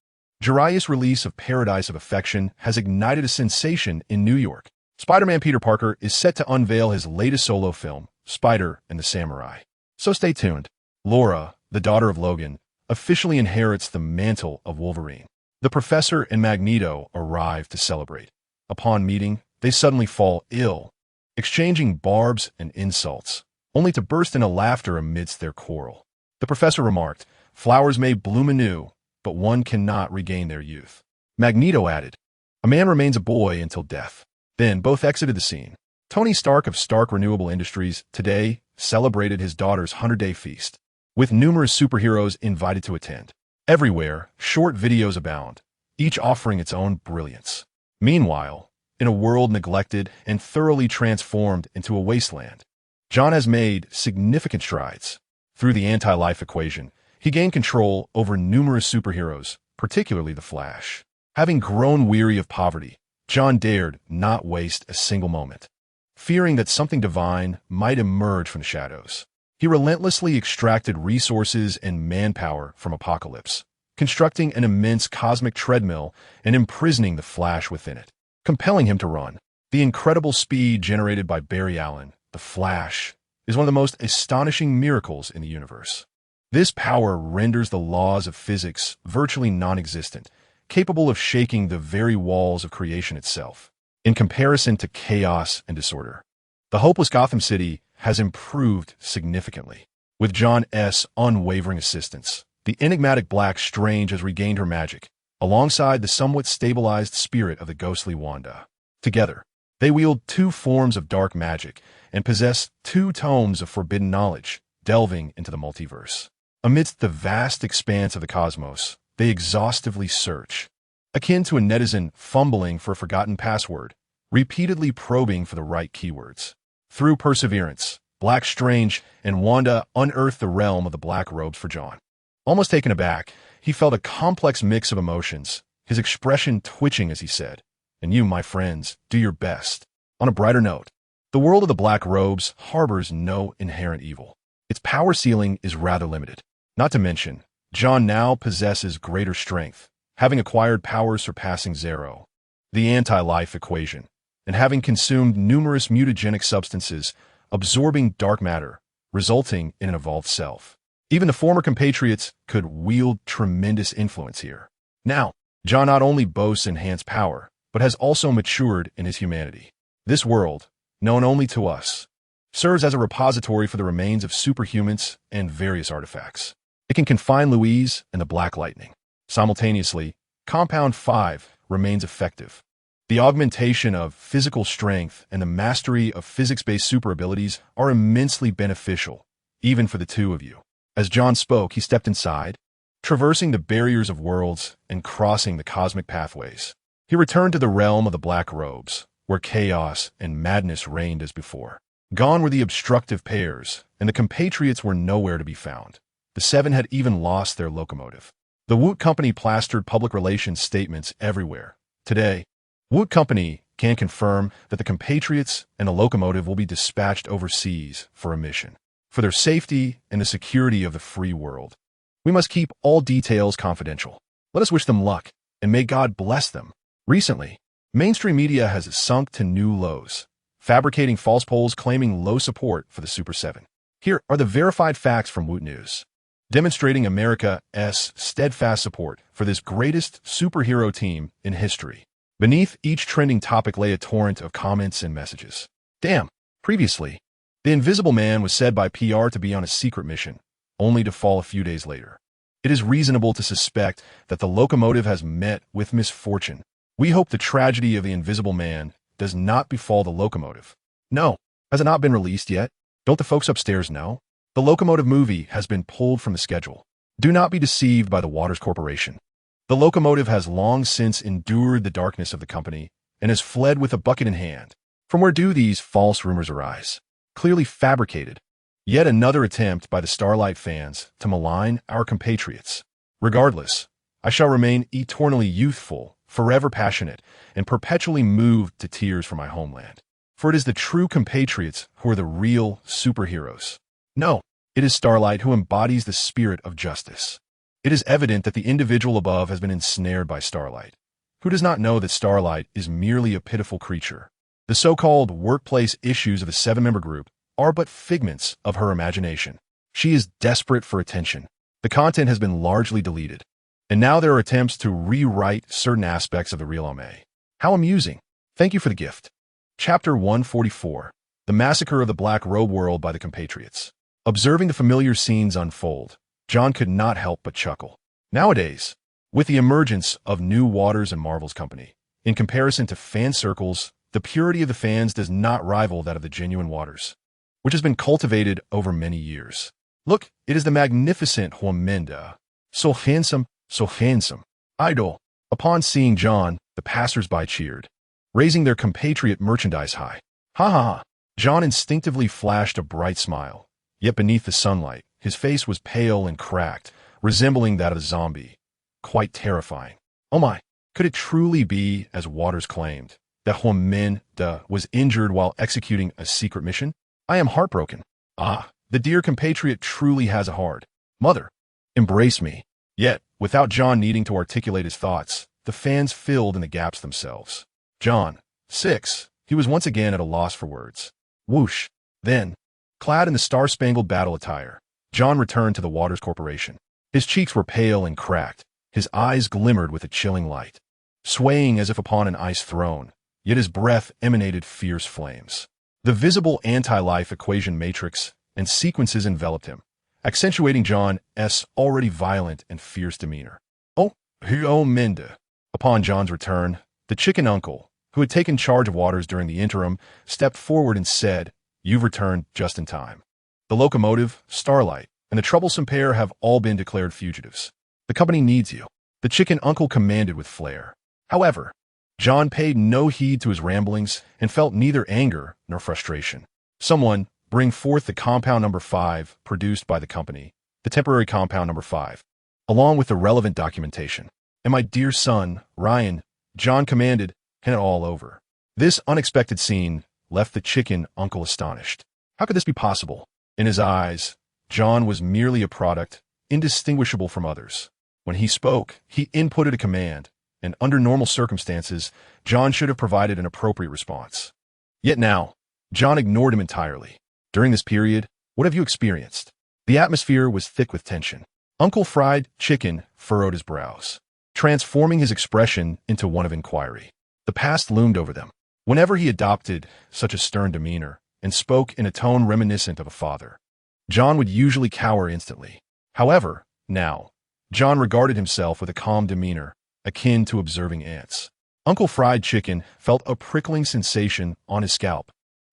Jiraiya's release of Paradise of Affection has ignited a sensation in New York. Spider-Man Peter Parker is set to unveil his latest solo film, Spider and the Samurai. So stay tuned. Laura, the daughter of Logan, officially inherits the mantle of Wolverine. The Professor and Magneto arrive to celebrate. Upon meeting, they suddenly fall ill, exchanging barbs and insults, only to burst into laughter amidst their quarrel. The Professor remarked, "Flowers may bloom anew, but one cannot regain their youth." Magneto added, "A man remains a boy until death." Then both exited the scene. Tony Stark of Stark Renewable Industries today celebrated his daughter's 100-day feast, with numerous superheroes invited to attend. Everywhere, short videos abound, each offering its own brilliance. Meanwhile, in a world neglected and thoroughly transformed into a wasteland, John has made significant strides. Through the anti-life equation, he gained control over numerous superheroes, particularly the Flash. Having grown weary of poverty, John dared not waste a single moment. Fearing that something divine might emerge from the shadows, he relentlessly extracted resources and manpower from Apocalypse, constructing an immense cosmic treadmill and imprisoning the Flash within it, compelling him to run. The incredible speed generated by Barry Allen, the Flash, is one of the most astonishing miracles in the universe. This power renders the laws of physics virtually non-existent, capable of shaking the very walls of creation itself. In comparison to chaos and disorder, the hopeless Gotham City has improved significantly. With John's unwavering assistance, the enigmatic Black Strange has regained her magic, alongside the somewhat stabilized spirit of the ghostly Wanda. Together, they wield two forms of dark magic and possess two tomes of forbidden knowledge, delving into the multiverse. Amidst the vast expanse of the cosmos, they exhaustively search, akin to a netizen fumbling for a forgotten password, repeatedly probing for the right keywords. Through perseverance, Black Strange and Wanda unearthed the realm of the Black Robes for John. Almost taken aback, he felt a complex mix of emotions, his expression twitching as he said, "And you, my friends, do your best." On a brighter note, the world of the Black Robes harbors no inherent evil. Its power ceiling is rather limited. Not to mention, John now possesses greater strength, having acquired powers surpassing Zero, the anti-life equation, and having consumed numerous mutagenic substances, absorbing dark matter, resulting in an evolved self. Even the former compatriots could wield tremendous influence here. Now, John not only boasts enhanced power, but has also matured in his humanity. This world, known only to us, serves as a repository for the remains of superhumans and various artifacts. It can confine Louise and the Black Lightning. Simultaneously, Compound 5 remains effective. The augmentation of physical strength and the mastery of physics-based super abilities are immensely beneficial, even for the two of you. As John spoke, he stepped inside, traversing the barriers of worlds and crossing the cosmic pathways. He returned to the realm of the Black Robes, where chaos and madness reigned as before. Gone were the obstructive pairs, and the compatriots were nowhere to be found. The Seven had even lost their locomotive. The Woot Company plastered public relations statements everywhere. Today, Woot Company can confirm that the compatriots and the locomotive will be dispatched overseas for a mission, for their safety and the security of the free world. We must keep all details confidential. Let us wish them luck, and may God bless them. Recently, mainstream media has sunk to new lows, fabricating false polls claiming low support for the Super 7. Here are the verified facts from Woot News, demonstrating America's steadfast support for this greatest superhero team in history. Beneath each trending topic lay a torrent of comments and messages. Damn. Previously, the Invisible Man was said by PR to be on a secret mission, only to fall a few days later. It is reasonable to suspect that the locomotive has met with misfortune. We hope the tragedy of the Invisible Man does not befall the locomotive. No, has it not been released yet? Don't the folks upstairs know? The locomotive movie has been pulled from the schedule. Do not be deceived by the Waters Corporation. The locomotive has long since endured the darkness of the company and has fled with a bucket in hand. From where do these false rumors arise? Clearly fabricated. Yet another attempt by the Starlight fans to malign our compatriots. Regardless, I shall remain eternally youthful, forever passionate, and perpetually moved to tears for my homeland. For it is the true compatriots who are the real superheroes. No, it is Starlight who embodies the spirit of justice. It is evident that the individual above has been ensnared by Starlight. Who does not know that Starlight is merely a pitiful creature? The so-called workplace issues of the seven-member group are but figments of her imagination. She is desperate for attention. The content has been largely deleted, and now there are attempts to rewrite certain aspects of the real Ame. How amusing. Thank you for the gift. Chapter 144. The Massacre of the Black Robe World by the Compatriots. Observing the familiar scenes unfold, John could not help but chuckle. Nowadays, with the emergence of new Waters and Marvel's company, in comparison to fan circles, the purity of the fans does not rival that of the genuine Waters, which has been cultivated over many years. Look, it is the magnificent Homelander. So handsome, so handsome. Idol. Upon seeing John, the passers-by cheered, raising their compatriot merchandise high. Ha ha ha. John instinctively flashed a bright smile. Yet beneath the sunlight, his face was pale and cracked, resembling that of a zombie. Quite terrifying. Oh my, could it truly be, as Waters claimed, that Homelander was injured while executing a secret mission? I am heartbroken. Ah, the dear compatriot truly has a heart. Mother, embrace me. Yet, without John needing to articulate his thoughts, the fans filled in the gaps themselves. John, 6, he was once again at a loss for words. Whoosh. Then, clad in the star-spangled battle attire, John returned to the Waters Corporation. His cheeks were pale and cracked. His eyes glimmered with a chilling light. Swaying as if upon an ice throne, yet his breath emanated fierce flames. The visible anti-life equation matrix and sequences enveloped him, accentuating John's already violent and fierce demeanor. Oh, Homelander. Upon John's return, the chicken uncle, who had taken charge of Waters during the interim, stepped forward and said, "You've returned just in time. The locomotive, Starlight, and the troublesome pair have all been declared fugitives. The company needs you," the chicken uncle commanded with flair. However, John paid no heed to his ramblings and felt neither anger nor frustration. Someone, bring forth the compound number 5 produced by the company, the temporary compound number 5, along with the relevant documentation. And my dear son, Ryan, John commanded, hand it all over. This unexpected scene left the chicken uncle astonished. How could this be possible? In his eyes, John was merely a product, indistinguishable from others. When he spoke, he inputted a command, and under normal circumstances, John should have provided an appropriate response. Yet now, John ignored him entirely. During this period, what have you experienced? The atmosphere was thick with tension. Uncle Fried Chicken furrowed his brows, transforming his expression into one of inquiry. The past loomed over them. Whenever he adopted such a stern demeanor and spoke in a tone reminiscent of a father, John would usually cower instantly. However, now, John regarded himself with a calm demeanor, akin to observing ants. Uncle Fried Chicken felt a prickling sensation on his scalp,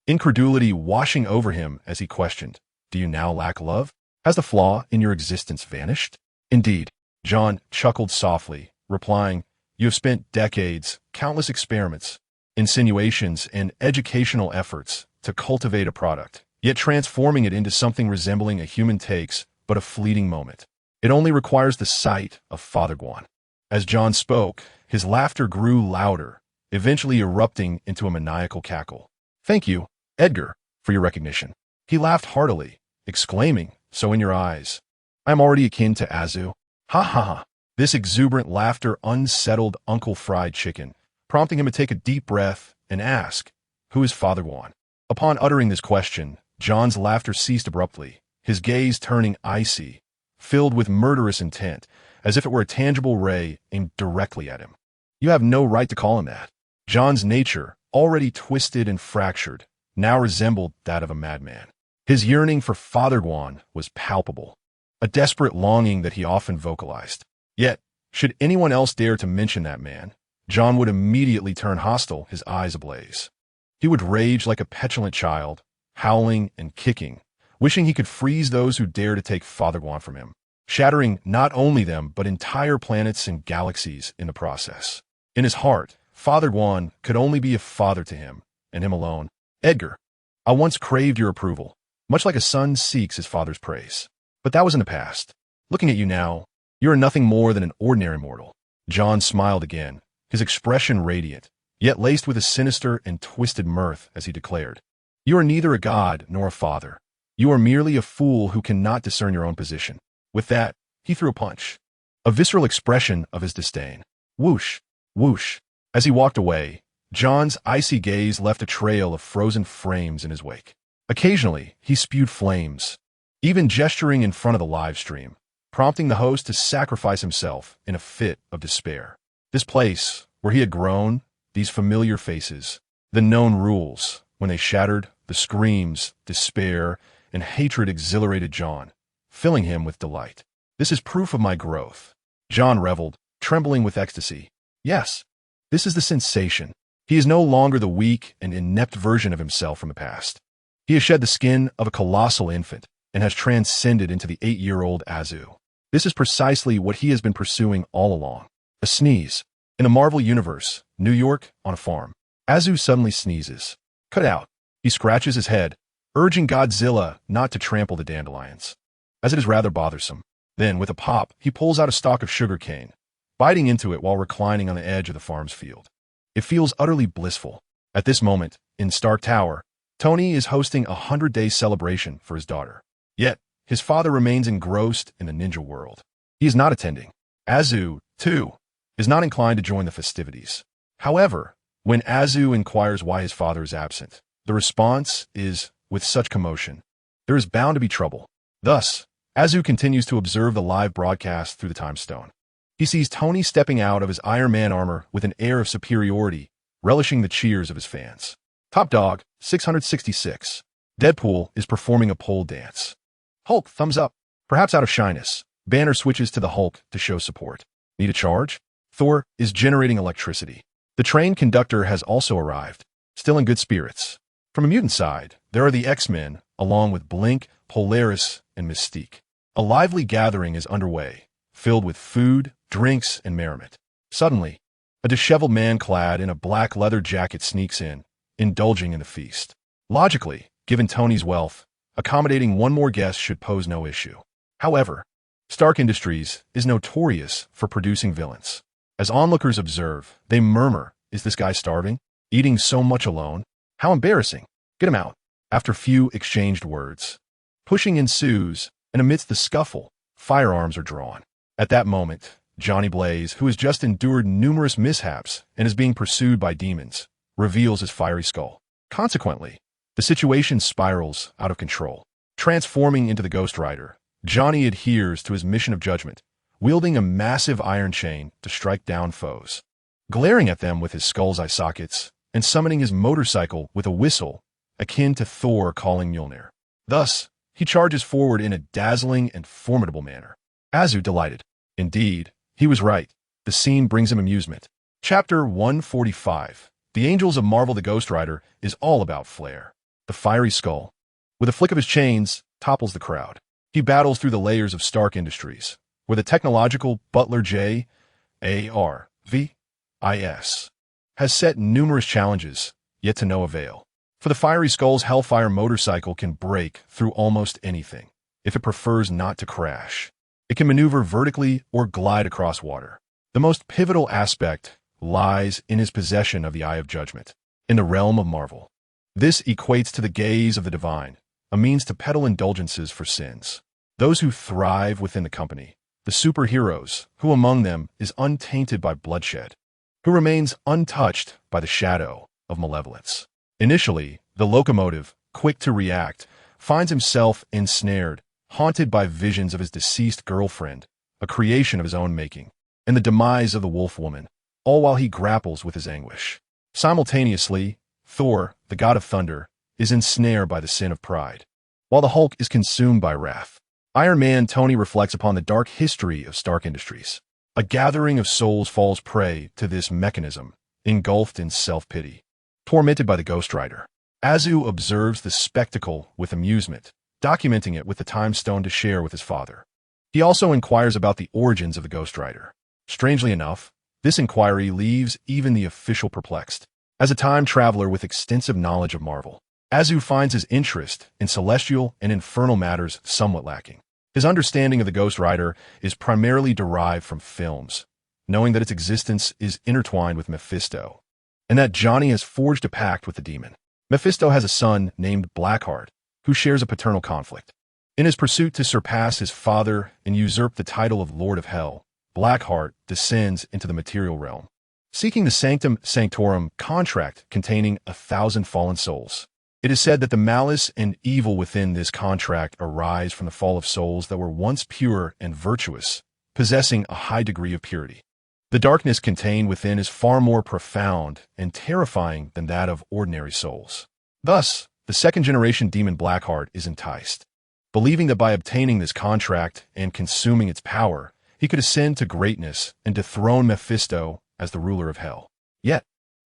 incredulity washing over him as he questioned, "Do you now lack love? Has the flaw in your existence vanished?" Indeed, John chuckled softly, replying, "You have spent decades, countless experiments, insinuations, and educational efforts to cultivate a product, yet transforming it into something resembling a human takes but a fleeting moment. It only requires the sight of Father Guan." As John spoke, his laughter grew louder, eventually erupting into a maniacal cackle. "Thank you, Edgar, for your recognition." He laughed heartily, exclaiming, "So in your eyes, I am already akin to Azu." Ha ha ha. This exuberant laughter unsettled Uncle Fried Chicken, prompting him to take a deep breath and ask, "Who is Father Guan?" Upon uttering this question, John's laughter ceased abruptly, his gaze turning icy, filled with murderous intent, as if it were a tangible ray aimed directly at him. "You have no right to call him that." John's nature, already twisted and fractured, now resembled that of a madman. His yearning for Father Guan was palpable, a desperate longing that he often vocalized. Yet, should anyone else dare to mention that man, John would immediately turn hostile, his eyes ablaze. He would rage like a petulant child, howling and kicking, wishing he could freeze those who dare to take Father Guan from him, shattering not only them but entire planets and galaxies in the process. In his heart, Father Guan could only be a father to him, and him alone. "Edgar, I once craved your approval, much like a son seeks his father's praise. But that was in the past. Looking at you now, you are nothing more than an ordinary mortal." John smiled again, his expression radiant, yet laced with a sinister and twisted mirth as he declared, "You are neither a god nor a father. You are merely a fool who cannot discern your own position." With that, he threw a punch, a visceral expression of his disdain. Whoosh, whoosh. As he walked away, John's icy gaze left a trail of frozen frames in his wake. Occasionally, he spewed flames, even gesturing in front of the live stream, prompting the host to sacrifice himself in a fit of despair. This place, where he had grown, these familiar faces, the known rules, when they shattered, the screams, despair, and hatred exhilarated John, filling him with delight. "This is proof of my growth." John reveled, trembling with ecstasy. Yes, this is the sensation. He is no longer the weak and inept version of himself from the past. He has shed the skin of a colossal infant and has transcended into the 8-year-old Azu. This is precisely what he has been pursuing all along. A sneeze. In the Marvel Universe, New York, on a farm. Azu suddenly sneezes. Cut out. He scratches his head, urging Godzilla not to trample the dandelions, as it is rather bothersome. Then, with a pop, he pulls out a stalk of sugar cane, biting into it while reclining on the edge of the farm's field. It feels utterly blissful. At this moment, in Stark Tower, Tony is hosting a 100-day celebration for his daughter. Yet, his father remains engrossed in the ninja world. He is not attending. Azu, too, is not inclined to join the festivities. However, when Azu inquires why his father is absent, the response is, with such commotion, there is bound to be trouble. Thus, Azu continues to observe the live broadcast through the time stone. He sees Tony stepping out of his Iron Man armor with an air of superiority, relishing the cheers of his fans. Top Dog, 666. Deadpool is performing a pole dance. Hulk, thumbs up. Perhaps out of shyness, Banner switches to the Hulk to show support. Need a charge? Thor is generating electricity. The train conductor has also arrived, still in good spirits. From a mutant side, there are the X-Men, along with Blink, Polaris, and Mystique. A lively gathering is underway, filled with food, drinks, and merriment. Suddenly, a disheveled man clad in a black leather jacket sneaks in, indulging in the feast. Logically, given Tony's wealth, accommodating one more guest should pose no issue. However, Stark Industries is notorious for producing villains. As onlookers observe, they murmur, "Is this guy starving? Eating so much alone? How embarrassing. Get him out." After few exchanged words, pushing ensues, and amidst the scuffle, firearms are drawn. At that moment, Johnny Blaze, who has just endured numerous mishaps and is being pursued by demons, reveals his fiery skull. Consequently, the situation spirals out of control. Transforming into the Ghost Rider, Johnny adheres to his mission of judgment, wielding a massive iron chain to strike down foes. Glaring at them with his skull's eye sockets, and summoning his motorcycle with a whistle, akin to Thor calling Mjolnir. Thus, he charges forward in a dazzling and formidable manner. Azu delighted. Indeed, he was right. The scene brings him amusement. Chapter 145. The Angels of Marvel the Ghost Rider is all about flair. The fiery skull, with a flick of his chains, topples the crowd. He battles through the layers of Stark Industries, where the technological butler Jarvis has set numerous challenges, yet to no avail. For the Fiery Skull's Hellfire motorcycle can break through almost anything, if it prefers not to crash. It can maneuver vertically or glide across water. The most pivotal aspect lies in his possession of the Eye of Judgment. In the realm of Marvel, this equates to the gaze of the divine, a means to peddle indulgences for sins. Those who thrive within the company, the superheroes, who among them is untainted by bloodshed, who remains untouched by the shadow of malevolence. Initially, the locomotive, quick to react, finds himself ensnared, haunted by visions of his deceased girlfriend, a creation of his own making, and the demise of the wolf woman, all while he grapples with his anguish. Simultaneously, Thor, the god of thunder, is ensnared by the sin of pride, while the Hulk is consumed by wrath. Iron Man Tony reflects upon the dark history of Stark Industries. A gathering of souls falls prey to this mechanism, engulfed in self-pity. Tormented by the Ghost Rider, Azu observes the spectacle with amusement, documenting it with the time stone to share with his father. He also inquires about the origins of the Ghost Rider. Strangely enough, this inquiry leaves even the official perplexed. As a time traveler with extensive knowledge of Marvel, Azu finds his interest in celestial and infernal matters somewhat lacking. His understanding of the Ghost Rider is primarily derived from films, knowing that its existence is intertwined with Mephisto, and that Johnny has forged a pact with the demon. Mephisto has a son named Blackheart, who shares a paternal conflict. In his pursuit to surpass his father and usurp the title of Lord of Hell, Blackheart descends into the material realm, seeking the Sanctum Sanctorum contract containing 1,000 fallen souls. It is said that the malice and evil within this contract arise from the fall of souls that were once pure and virtuous, possessing a high degree of purity. The darkness contained within is far more profound and terrifying than that of ordinary souls. Thus, the second-generation demon Blackheart is enticed, believing that by obtaining this contract and consuming its power, he could ascend to greatness and dethrone Mephisto as the ruler of hell. Yet,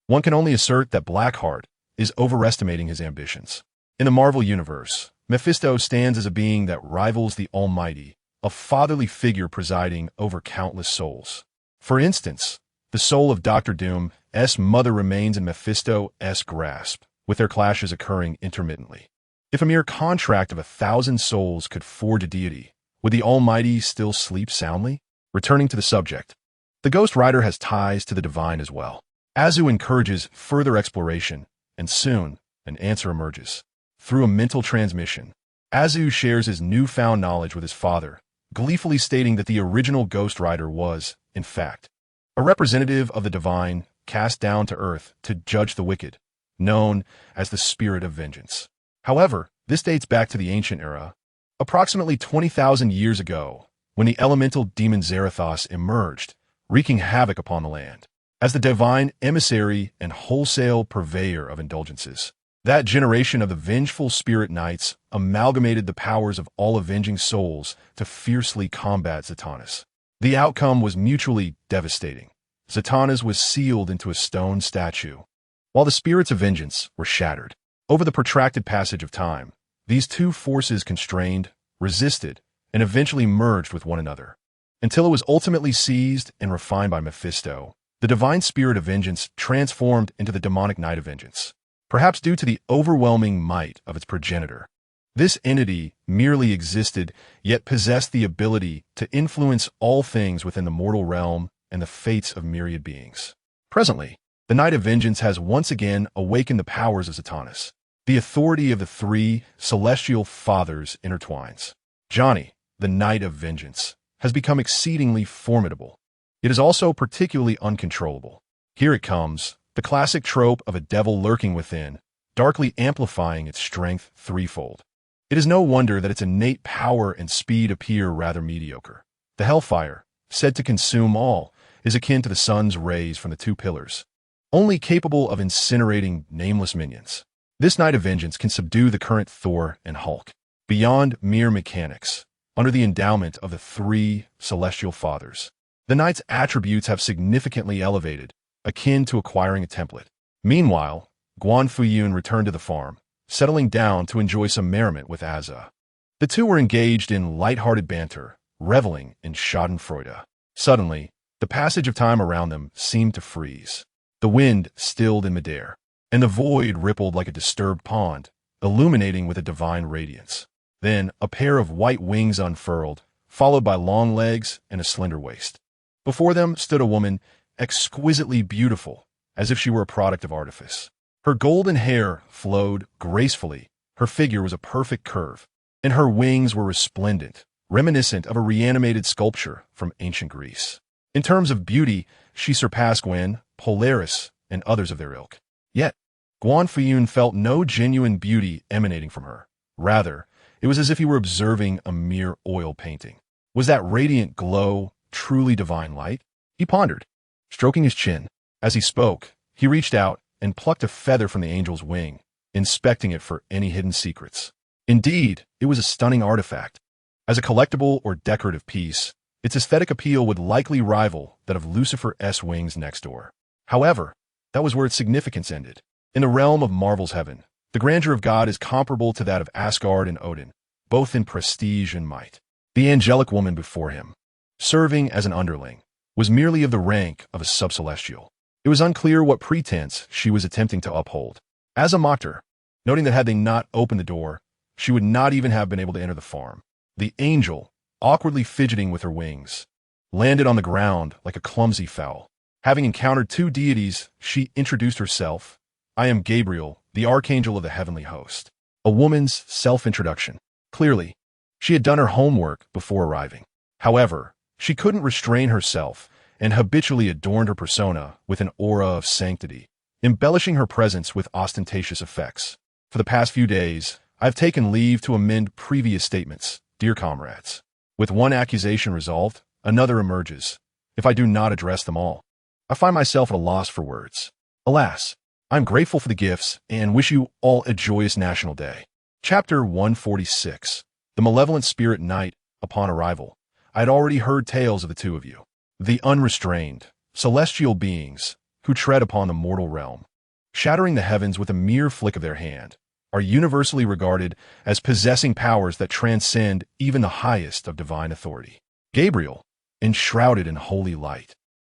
one can only assert that Blackheart is overestimating his ambitions. In the Marvel Universe, Mephisto stands as a being that rivals the Almighty, a fatherly figure presiding over countless souls. For instance, the soul of Dr. Doom's mother remains in Mephisto's grasp, with their clashes occurring intermittently. If a mere contract of 1,000 souls could forge a deity, would the Almighty still sleep soundly? Returning to the subject, the Ghost Rider has ties to the divine as well. Azu encourages further exploration, and soon, an answer emerges. Through a mental transmission, Azu shares his newfound knowledge with his father, gleefully stating that the original Ghost Rider was, in fact, a representative of the divine cast down to earth to judge the wicked, known as the Spirit of Vengeance. However, this dates back to the ancient era, approximately 20,000 years ago, when the elemental demon Zarathos emerged, wreaking havoc upon the land. As the divine emissary and wholesale purveyor of indulgences, that generation of the vengeful spirit knights amalgamated the powers of all avenging souls to fiercely combat Zatannas. The outcome was mutually devastating. Zatannas was sealed into a stone statue, while the spirits of vengeance were shattered. Over the protracted passage of time, these two forces constrained, resisted, and eventually merged with one another, until it was ultimately seized and refined by Mephisto. The divine spirit of vengeance transformed into the demonic knight of vengeance, perhaps due to the overwhelming might of its progenitor. This entity merely existed, yet possessed the ability to influence all things within the mortal realm and the fates of myriad beings. Presently, the Knight of Vengeance has once again awakened the powers of Zatannas. The authority of the three celestial fathers intertwines. Johnny, the Knight of Vengeance, has become exceedingly formidable. It is also particularly uncontrollable. Here it comes, the classic trope of a devil lurking within, darkly amplifying its strength threefold. It is no wonder that its innate power and speed appear rather mediocre. The Hellfire, said to consume all, is akin to the sun's rays from the two pillars, only capable of incinerating nameless minions. This Knight of Vengeance can subdue the current Thor and Hulk, beyond mere mechanics, under the endowment of the three celestial fathers. The Knight's attributes have significantly elevated, akin to acquiring a template. Meanwhile, Guan Fuyun returned to the farm, settling down to enjoy some merriment with Azza. The two were engaged in light-hearted banter, reveling in schadenfreude. Suddenly, the passage of time around them seemed to freeze. The wind stilled in midair, and the void rippled like a disturbed pond, illuminating with a divine radiance. Then a pair of white wings unfurled, followed by long legs and a slender waist. Before them stood a woman, exquisitely beautiful, as if she were a product of artifice. Her golden hair flowed gracefully, her figure was a perfect curve, and her wings were resplendent, reminiscent of a reanimated sculpture from ancient Greece. In terms of beauty, she surpassed Guan, Polaris, and others of their ilk. Yet, Guan Fuyun felt no genuine beauty emanating from her. Rather, it was as if he were observing a mere oil painting. Was that radiant glow truly divine light? He pondered, stroking his chin. As he spoke, he reached out and plucked a feather from the angel's wing, inspecting it for any hidden secrets. Indeed, it was a stunning artifact. As a collectible or decorative piece, its aesthetic appeal would likely rival that of Lucifer's wings next door. However, that was where its significance ended. In the realm of Marvel's heaven, the grandeur of God is comparable to that of Asgard and Odin, both in prestige and might. The angelic woman before him, serving as an underling, was merely of the rank of a subcelestial. It was unclear what pretense she was attempting to uphold. Asa mocked her, noting that had they not opened the door, she would not even have been able to enter the farm. The angel, awkwardly fidgeting with her wings, landed on the ground like a clumsy fowl. Having encountered two deities, she introduced herself. I am Gabriel, the archangel of the heavenly host. A woman's self-introduction. Clearly, she had done her homework before arriving. However, she couldn't restrain herself and habitually adorned her persona with an aura of sanctity, embellishing her presence with ostentatious effects. For the past few days, I've taken leave to amend previous statements, dear comrades. With one accusation resolved, another emerges. If I do not address them all, I find myself at a loss for words. Alas, I'm grateful for the gifts and wish you all a joyous National Day. Chapter 146. The Malevolent Spirit Night. Upon arrival, I had already heard tales of the two of you, the unrestrained, celestial beings who tread upon the mortal realm, shattering the heavens with a mere flick of their hand, are universally regarded as possessing powers that transcend even the highest of divine authority. Gabriel, enshrouded in holy light,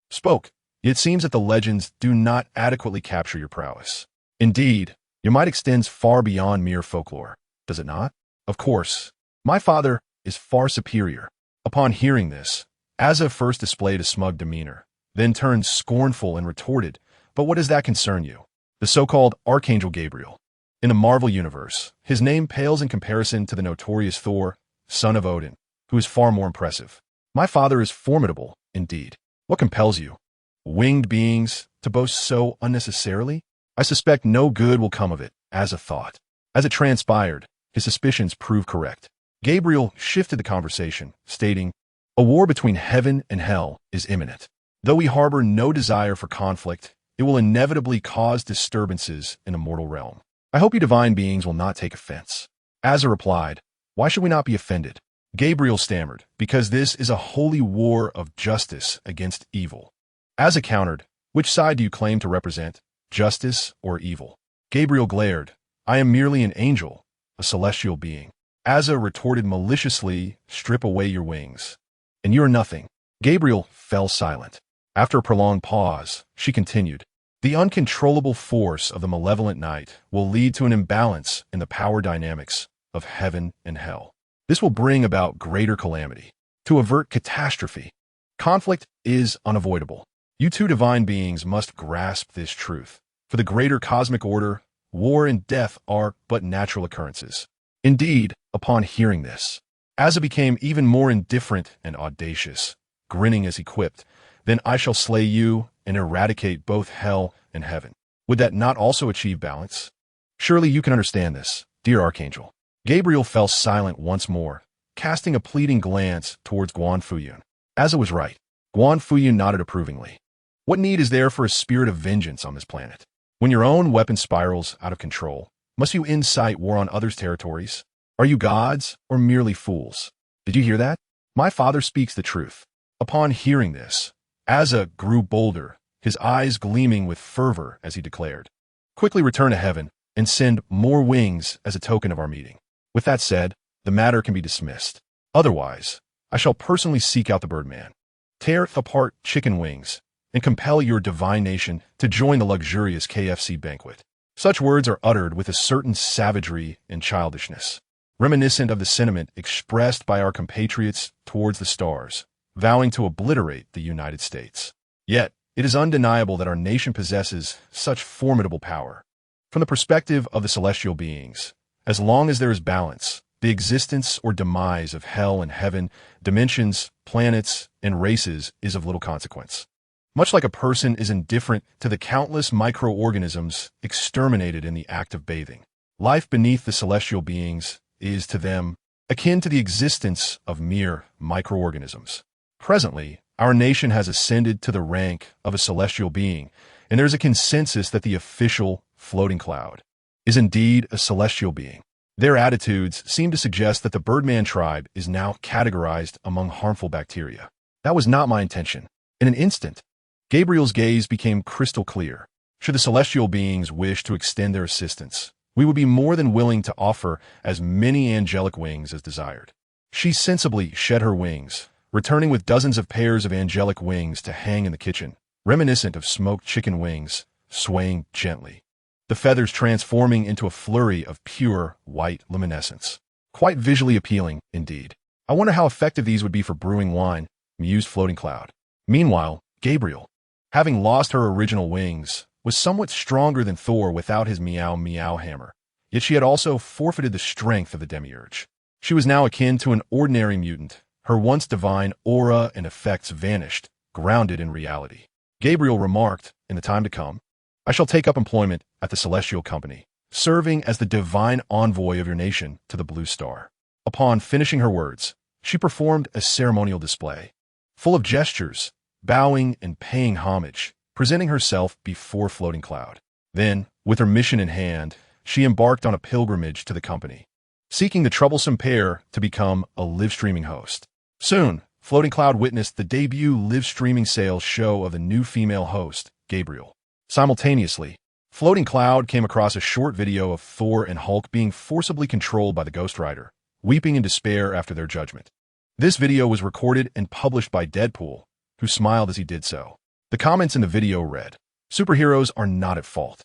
spoke. It seems that the legends do not adequately capture your prowess. Indeed, your might extends far beyond mere folklore, does it not? Of course, my father is far superior. Upon hearing this, Asa first displayed a smug demeanor, then turned scornful and retorted, "But what does that concern you?" The so-called Archangel Gabriel. In the Marvel Universe, his name pales in comparison to the notorious Thor, son of Odin, who is far more impressive. My father is formidable, indeed. What compels you, winged beings, to boast so unnecessarily? I suspect no good will come of it, Asa thought. As it transpired, his suspicions proved correct. Gabriel shifted the conversation, stating, "A war between heaven and hell is imminent. Though we harbor no desire for conflict, it will inevitably cause disturbances in the mortal realm. I hope you divine beings will not take offense." Asa replied, "Why should we not be offended?" Gabriel stammered, "Because this is a holy war of justice against evil." Asa countered, "Which side do you claim to represent, justice or evil?" Gabriel glared, "I am merely an angel, a celestial being." Asa retorted maliciously, "Strip away your wings, and you are nothing." Gabriel fell silent. After a prolonged pause, she continued, "The uncontrollable force of the malevolent night will lead to an imbalance in the power dynamics of heaven and hell. This will bring about greater calamity. To avert catastrophe, conflict is unavoidable. You two divine beings must grasp this truth. For the greater cosmic order, war and death are but natural occurrences." Indeed, upon hearing this, Asa became even more indifferent and audacious, grinning as he quipped, "Then I shall slay you and eradicate both hell and heaven. Would that not also achieve balance? Surely you can understand this, dear Archangel." Gabriel fell silent once more, casting a pleading glance towards Guan Fuyun. Asa was right. Guan Fuyun nodded approvingly. What need is there for a spirit of vengeance on this planet? When your own weapon spirals out of control, must you incite war on others' territories? Are you gods or merely fools? Did you hear that? My father speaks the truth. Upon hearing this, Asa grew bolder, his eyes gleaming with fervor as he declared, "Quickly return to heaven and send more wings as a token of our meeting. With that said, the matter can be dismissed. Otherwise, I shall personally seek out the Birdman, tear apart chicken wings, and compel your divine nation to join the luxurious KFC banquet. Such words are uttered with a certain savagery and childishness, reminiscent of the sentiment expressed by our compatriots towards the stars, vowing to obliterate the United States. Yet, it is undeniable that our nation possesses such formidable power. From the perspective of the celestial beings, as long as there is balance, the existence or demise of hell and heaven, dimensions, planets, and races is of little consequence. Much like a person is indifferent to the countless microorganisms exterminated in the act of bathing, life beneath the celestial beings is, to them, akin to the existence of mere microorganisms. Presently, our nation has ascended to the rank of a celestial being, and there is a consensus that the official floating cloud is indeed a celestial being. Their attitudes seem to suggest that the Birdman tribe is now categorized among harmful bacteria. That was not my intention. In an instant, Gabriel's gaze became crystal clear. Should the celestial beings wish to extend their assistance, we would be more than willing to offer as many angelic wings as desired. She sensibly shed her wings, returning with dozens of pairs of angelic wings to hang in the kitchen, reminiscent of smoked chicken wings, swaying gently, the feathers transforming into a flurry of pure white luminescence. Quite visually appealing, indeed. I wonder how effective these would be for brewing wine, mused Floating Cloud. Meanwhile, Gabriel, having lost her original wings, was somewhat stronger than Thor without his meow hammer, yet she had also forfeited the strength of the demiurge. She was now akin to an ordinary mutant. Her once divine aura and effects vanished, grounded in reality. Gabriel remarked, in the time to come, I shall take up employment at the Celestial Company, serving as the divine envoy of your nation to the Blue Star. Upon finishing her words, she performed a ceremonial display, full of gestures, bowing and paying homage, presenting herself before Floating Cloud. Then, with her mission in hand, she embarked on a pilgrimage to the company, seeking the troublesome pair to become a live-streaming host. Soon, Floating Cloud witnessed the debut live-streaming sales show of the new female host, Gabriel. Simultaneously, Floating Cloud came across a short video of Thor and Hulk being forcibly controlled by the Ghost Rider, weeping in despair after their judgment. This video was recorded and published by Deadpool, who smiled as he did so. The comments in the video read, "Superheroes are not at fault.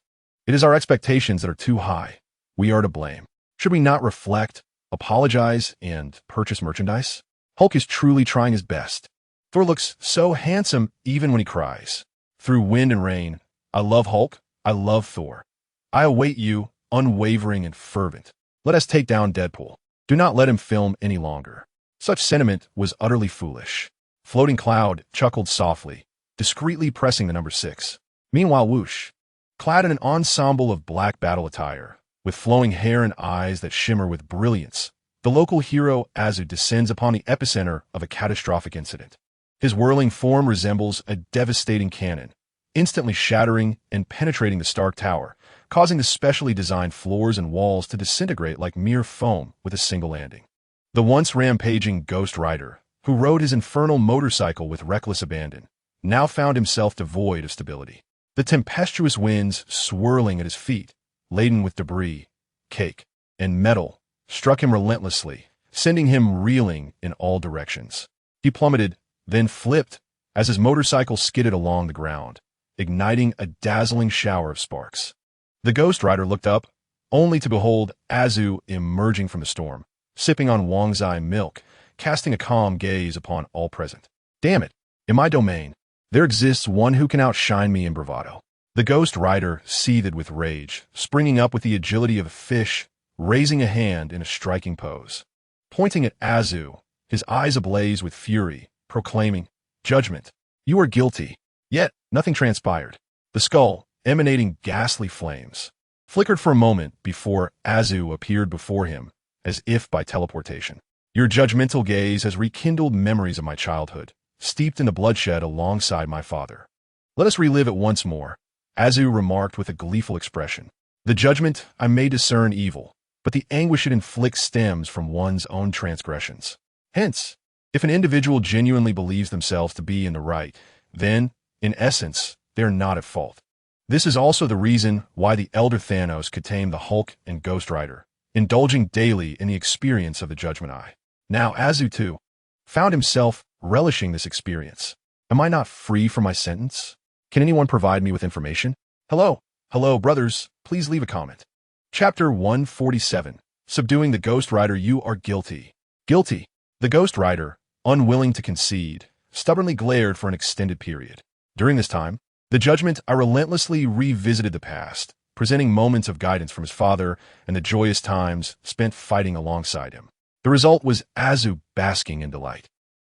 It is our expectations that are too high. We are to blame. Should we not reflect, apologize, and purchase merchandise? Hulk is truly trying his best. Thor looks so handsome even when he cries. Through wind and rain, I love Hulk, I love Thor. I await you, unwavering and fervent. Let us take down Deadpool. Do not let him film any longer." Such sentiment was utterly foolish. Floating Cloud chuckled softly, discreetly pressing the number 6. Meanwhile, whoosh, clad in an ensemble of black battle attire, with flowing hair and eyes that shimmer with brilliance, the local hero Azu descends upon the epicenter of a catastrophic incident. His whirling form resembles a devastating cannon, instantly shattering and penetrating the Stark Tower, causing the specially designed floors and walls to disintegrate like mere foam with a single landing. The once rampaging Ghost Rider, who rode his infernal motorcycle with reckless abandon, now found himself devoid of stability. The tempestuous winds swirling at his feet, laden with debris, cake, and metal, struck him relentlessly, sending him reeling in all directions. He plummeted, then flipped, as his motorcycle skidded along the ground, igniting a dazzling shower of sparks. The Ghost Rider looked up, only to behold Azu emerging from the storm, sipping on Wangzai milk, casting a calm gaze upon all present. Damn it, in my domain, there exists one who can outshine me in bravado. The Ghost Rider seethed with rage, springing up with the agility of a fish, raising a hand in a striking pose. Pointing at Azu, his eyes ablaze with fury, proclaiming, "Judgment, you are guilty." Yet, nothing transpired. The skull, emanating ghastly flames, flickered for a moment before Azu appeared before him, as if by teleportation. "Your judgmental gaze has rekindled memories of my childhood, steeped in the bloodshed alongside my father. Let us relive it once more," Azu remarked with a gleeful expression. "The judgment I may discern evil, but the anguish it inflicts stems from one's own transgressions. Hence, if an individual genuinely believes themselves to be in the right, then, in essence, they're not at fault. This is also the reason why the elder Thanos could tame the Hulk and Ghost Rider, indulging daily in the experience of the Judgment Eye. Now Azu too, found himself relishing this experience. Am I not free from my sentence? Can anyone provide me with information? Hello, brothers, please leave a comment. Chapter 147. Subduing the Ghost Rider. You are guilty. Guilty. The Ghost Rider, unwilling to concede, stubbornly glared for an extended period. During this time, the judgment relentlessly revisited the past, presenting moments of guidance from his father and the joyous times spent fighting alongside him. The result was Azu basking in delight,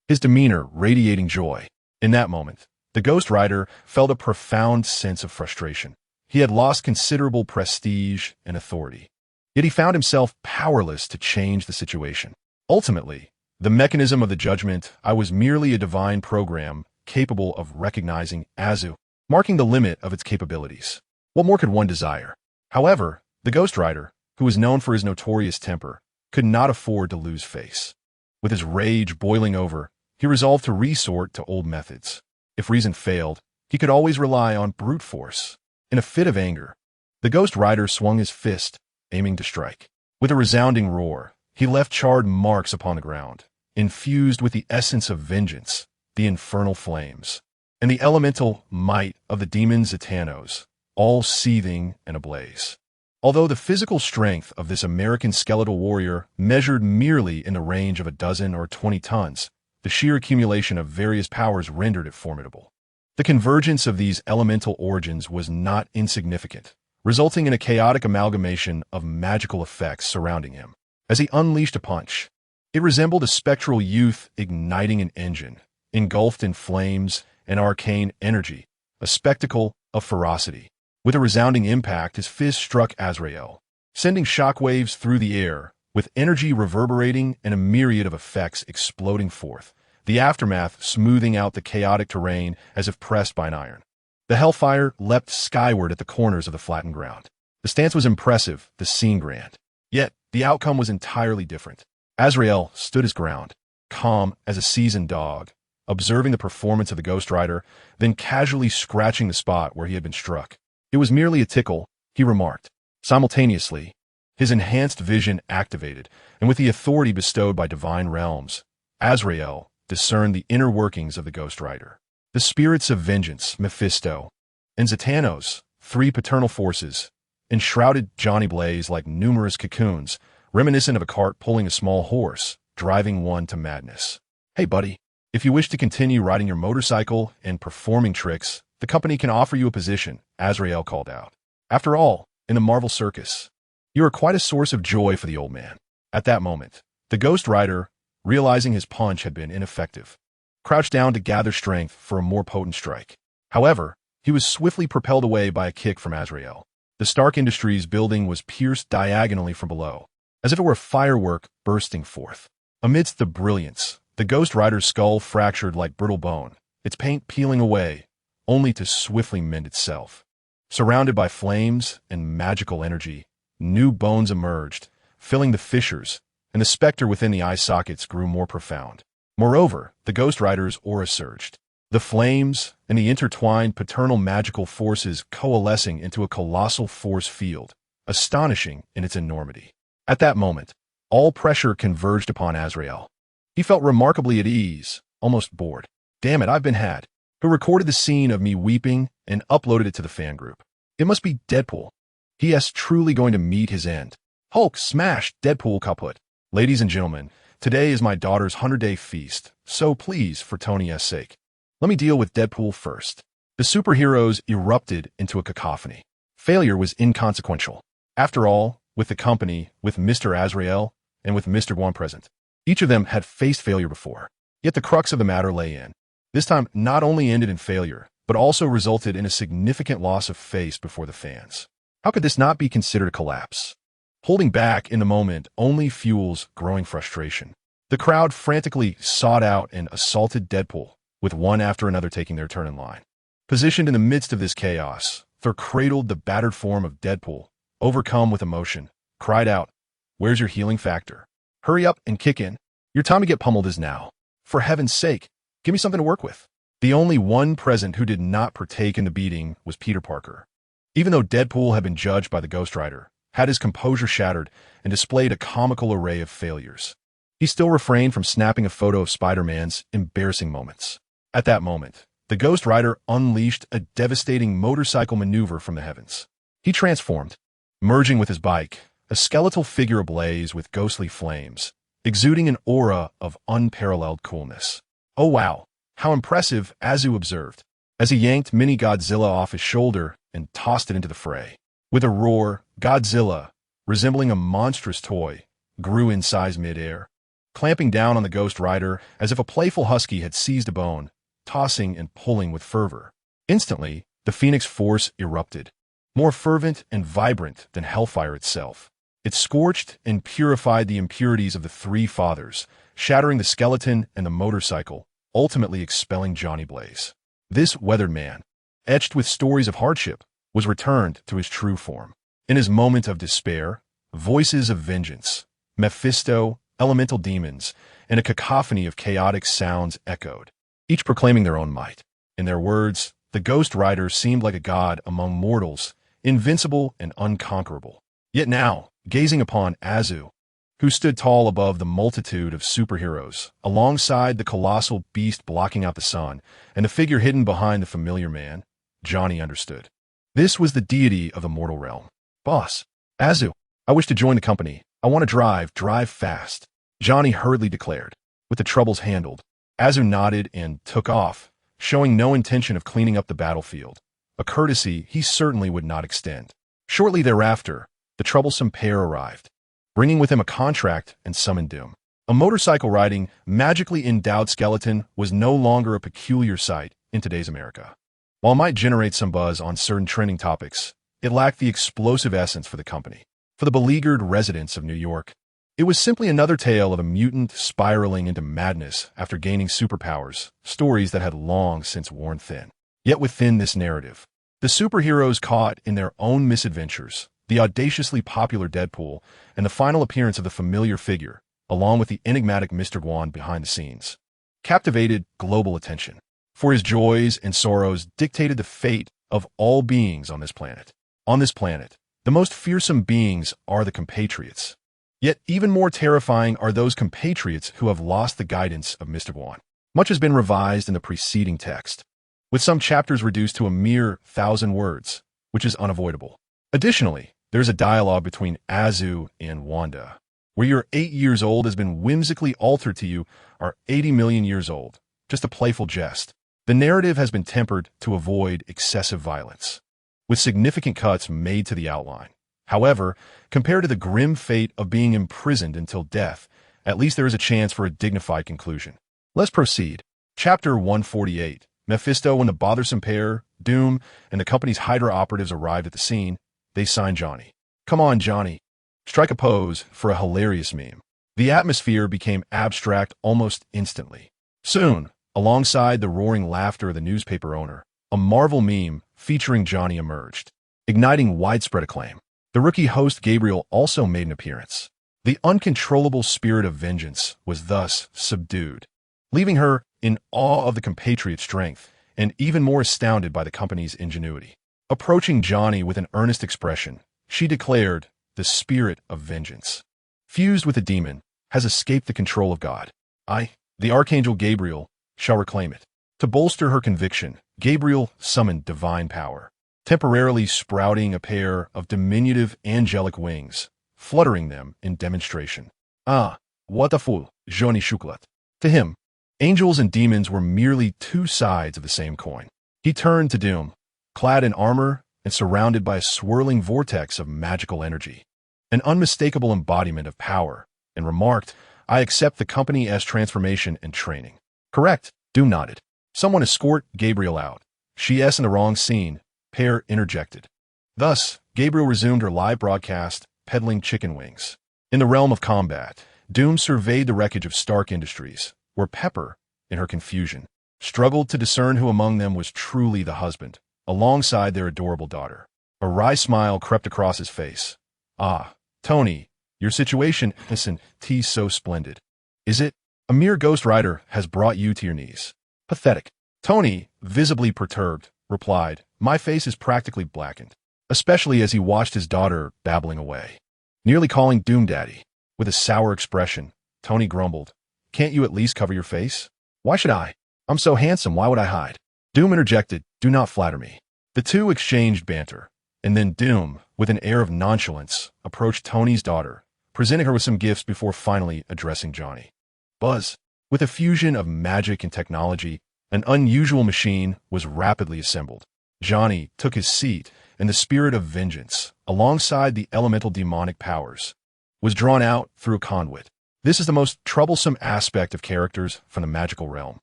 his demeanor radiating joy. In that moment, the Ghost Rider felt a profound sense of frustration. He had lost considerable prestige and authority, yet he found himself powerless to change the situation. Ultimately, the mechanism of the judgment was merely a divine program capable of recognizing Azu, marking the limit of its capabilities. What more could one desire? However, the Ghost Rider, who was known for his notorious temper, could not afford to lose face. With his rage boiling over, he resolved to resort to old methods. If reason failed, he could always rely on brute force. In a fit of anger, the Ghost Rider swung his fist, aiming to strike. With a resounding roar, he left charred marks upon the ground, infused with the essence of vengeance, the infernal flames, and the elemental might of the demon Zatannos, all seething and ablaze. Although the physical strength of this American skeletal warrior measured merely in the range of 12 or 20 tons, the sheer accumulation of various powers rendered it formidable. The convergence of these elemental origins was not insignificant, resulting in a chaotic amalgamation of magical effects surrounding him. As he unleashed a punch, it resembled a spectral youth igniting an engine, engulfed in flames and arcane energy, a spectacle of ferocity. With a resounding impact, his fist struck Azrael, sending shockwaves through the air, with energy reverberating and a myriad of effects exploding forth, the aftermath smoothing out the chaotic terrain as if pressed by an iron. The hellfire leapt skyward at the corners of the flattened ground. The stance was impressive, the scene grand. Yet, the outcome was entirely different. Azrael stood his ground, calm as a seasoned dog, observing the performance of the Ghost Rider, then casually scratching the spot where he had been struck. It was merely a tickle, he remarked. Simultaneously, his enhanced vision activated, and with the authority bestowed by divine realms, Azrael discerned the inner workings of the Ghost Rider. The spirits of vengeance, Mephisto, and Zatannos, three paternal forces, enshrouded Johnny Blaze like numerous cocoons, reminiscent of a cart pulling a small horse, driving one to madness. Hey buddy, if you wish to continue riding your motorcycle and performing tricks, the company can offer you a position, Azrael called out. After all, in the Marvel Circus, you are quite a source of joy for the old man. At that moment, the Ghost Rider, realizing his punch had been ineffective, crouched down to gather strength for a more potent strike. However, he was swiftly propelled away by a kick from Azrael. The Stark Industries building was pierced diagonally from below, as if it were a firework bursting forth. Amidst the brilliance, the Ghost Rider's skull fractured like brittle bone, its paint peeling away, only to swiftly mend itself. Surrounded by flames and magical energy, new bones emerged, filling the fissures, and the specter within the eye sockets grew more profound. Moreover, the Ghost Rider's aura surged, the flames and the intertwined paternal magical forces coalescing into a colossal force field, astonishing in its enormity. At that moment, all pressure converged upon Azrael. He felt remarkably at ease, almost bored. Damn it, I've been had. Who recorded the scene of me weeping and uploaded it to the fan group? It must be Deadpool. He is truly going to meet his end. Hulk smashed Deadpool kaput. Ladies and gentlemen, today is my daughter's 100-day feast, so please, for Tony's sake, let me deal with Deadpool first. The superheroes erupted into a cacophony. Failure was inconsequential. After all, with the company, with Mr. Azrael, and with Mr. Guan present, each of them had faced failure before. Yet the crux of the matter lay in. This time not only ended in failure, but also resulted in a significant loss of face before the fans. How could this not be considered a collapse? Holding back in the moment only fuels growing frustration. The crowd frantically sought out and assaulted Deadpool, with one after another taking their turn in line. Positioned in the midst of this chaos, Thor cradled the battered form of Deadpool, overcome with emotion, cried out, "Where's your healing factor? Hurry up and kick in. Your time to get pummeled is now. For heaven's sake, give me something to work with." The only one present who did not partake in the beating was Peter Parker. Even though Deadpool had been judged by the Ghost Rider, had his composure shattered, and displayed a comical array of failures, He still refrained from snapping a photo of Spider-Man's embarrassing moments. At that moment, the Ghost Rider unleashed a devastating motorcycle maneuver from the heavens. He transformed, merging with his bike, a skeletal figure ablaze with ghostly flames, exuding an aura of unparalleled coolness. "Oh wow, how impressive," Azu observed, as he yanked Mini Godzilla off his shoulder and tossed it into the fray. With a roar, Godzilla, resembling a monstrous toy, grew in size mid-air, clamping down on the Ghost Rider as if a playful husky had seized a bone, tossing and pulling with fervor. Instantly, the Phoenix Force erupted, more fervent and vibrant than hellfire itself. It scorched and purified the impurities of the three fathers, shattering the skeleton and the motorcycle, ultimately expelling Johnny Blaze. This weathered man, etched with stories of hardship, was returned to his true form. In his moment of despair, voices of vengeance, Mephisto, elemental demons, and a cacophony of chaotic sounds echoed, each proclaiming their own might. In their words, the Ghost Rider seemed like a god among mortals, invincible and unconquerable. Yet now, gazing upon Azu, who stood tall above the multitude of superheroes, alongside the colossal beast blocking out the sun, and the figure hidden behind the familiar man, Johnny understood. This was the deity of the mortal realm. "Boss, Azu, I wish to join the company. I want to drive fast," Johnny hurriedly declared. With the troubles handled, Azu nodded and took off, showing no intention of cleaning up the battlefield, a courtesy he certainly would not extend. Shortly thereafter, the troublesome pair arrived, bringing with him a contract and summoned doom. A motorcycle-riding, magically endowed skeleton was no longer a peculiar sight in today's America. While it might generate some buzz on certain trending topics, it lacked the explosive essence for the company. For the beleaguered residents of New York, it was simply another tale of a mutant spiraling into madness after gaining superpowers, stories that had long since worn thin. Yet within this narrative, the superheroes caught in their own misadventures, the audaciously popular Deadpool, and the final appearance of the familiar figure, along with the enigmatic Mr. Guan behind the scenes, captivated global attention. For his joys and sorrows dictated the fate of all beings on this planet. On this planet, the most fearsome beings are the compatriots. Yet even more terrifying are those compatriots who have lost the guidance of Mr. Guan. Much has been revised in the preceding text, with some chapters reduced to a mere 1,000 words, which is unavoidable. Additionally, there's a dialogue between Azu and Wanda, where your 8 years old has been whimsically altered to you are 80 million years old, just a playful jest. The narrative has been tempered to avoid excessive violence, with significant cuts made to the outline. However, compared to the grim fate of being imprisoned until death, at least there is a chance for a dignified conclusion. Let's proceed. Chapter 148. Mephisto and the bothersome pair, Doom, and the company's Hydra operatives arrived at the scene. They signed Johnny. "Come on, Johnny. Strike a pose for a hilarious meme." The atmosphere became abstract almost instantly. Soon, alongside the roaring laughter of the newspaper owner, a Marvel meme featuring Johnny emerged, igniting widespread acclaim. The rookie host Gabriel also made an appearance. The uncontrollable spirit of vengeance was thus subdued, leaving her in awe of the compatriot's strength and even more astounded by the company's ingenuity. Approaching Johnny with an earnest expression, she declared, "The spirit of vengeance, fused with a demon, has escaped the control of God. I, the Archangel Gabriel, shall reclaim it." To bolster her conviction, Gabriel summoned divine power, temporarily sprouting a pair of diminutive angelic wings, fluttering them in demonstration. "Ah, what a fool, Johnny Chocolat." To him, angels and demons were merely two sides of the same coin. He turned to Doom, clad in armor and surrounded by a swirling vortex of magical energy, an unmistakable embodiment of power, and remarked, "I accept the company as transformation and training." "Correct," Doom nodded. "Someone escort Gabriel out. She's in the wrong scene," Pair interjected. Thus, Gabriel resumed her live broadcast, peddling chicken wings. In the realm of combat, Doom surveyed the wreckage of Stark Industries, where Pepper, in her confusion, struggled to discern who among them was truly the husband, alongside their adorable daughter. A wry smile crept across his face. "Ah, Tony, your situation isn't so splendid, is it? A mere Ghost Rider has brought you to your knees. Pathetic." Tony, visibly perturbed, replied, "My face is practically blackened," especially as he watched his daughter babbling away, nearly calling Doom Daddy. With a sour expression, Tony grumbled. Can't you at least cover your face? Why should I? I'm so handsome, why would I hide? Doom interjected, do not flatter me. The two exchanged banter, and then Doom, with an air of nonchalance, approached Tony's daughter, presenting her with some gifts before finally addressing Johnny. Buzz, with a fusion of magic and technology, an unusual machine was rapidly assembled. Johnny took his seat, and the spirit of vengeance, alongside the elemental demonic powers, was drawn out through a conduit. This is the most troublesome aspect of characters from the magical realm.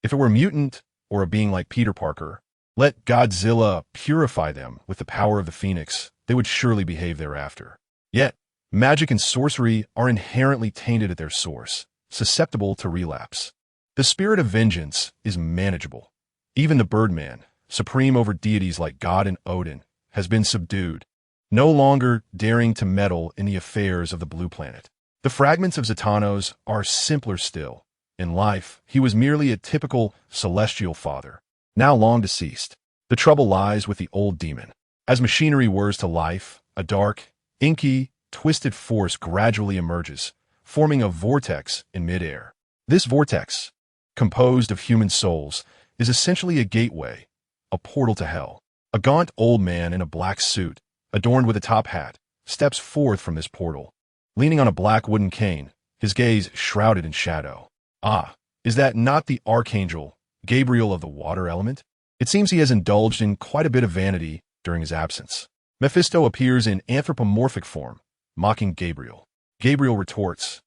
If it were a mutant, or a being like Peter Parker, let Godzilla purify them with the power of the Phoenix, they would surely behave thereafter. Yet, magic and sorcery are inherently tainted at their source, susceptible to relapse. The spirit of vengeance is manageable. Even the Birdman, supreme over deities like God and Odin, has been subdued, no longer daring to meddle in the affairs of the Blue Planet. The fragments of Zatannos are simpler still. In life, he was merely a typical celestial father, now long deceased. The trouble lies with the old demon. As machinery whirs to life, a dark, inky, twisted force gradually emerges, forming a vortex in midair. This vortex, composed of human souls, is essentially a gateway, a portal to hell. A gaunt old man in a black suit, adorned with a top hat, steps forth from this portal. Leaning on a black wooden cane, his gaze shrouded in shadow. Ah, is that not the archangel, Gabriel of the water element? It seems he has indulged in quite a bit of vanity during his absence. Mephisto appears in anthropomorphic form, mocking Gabriel. Gabriel retorts,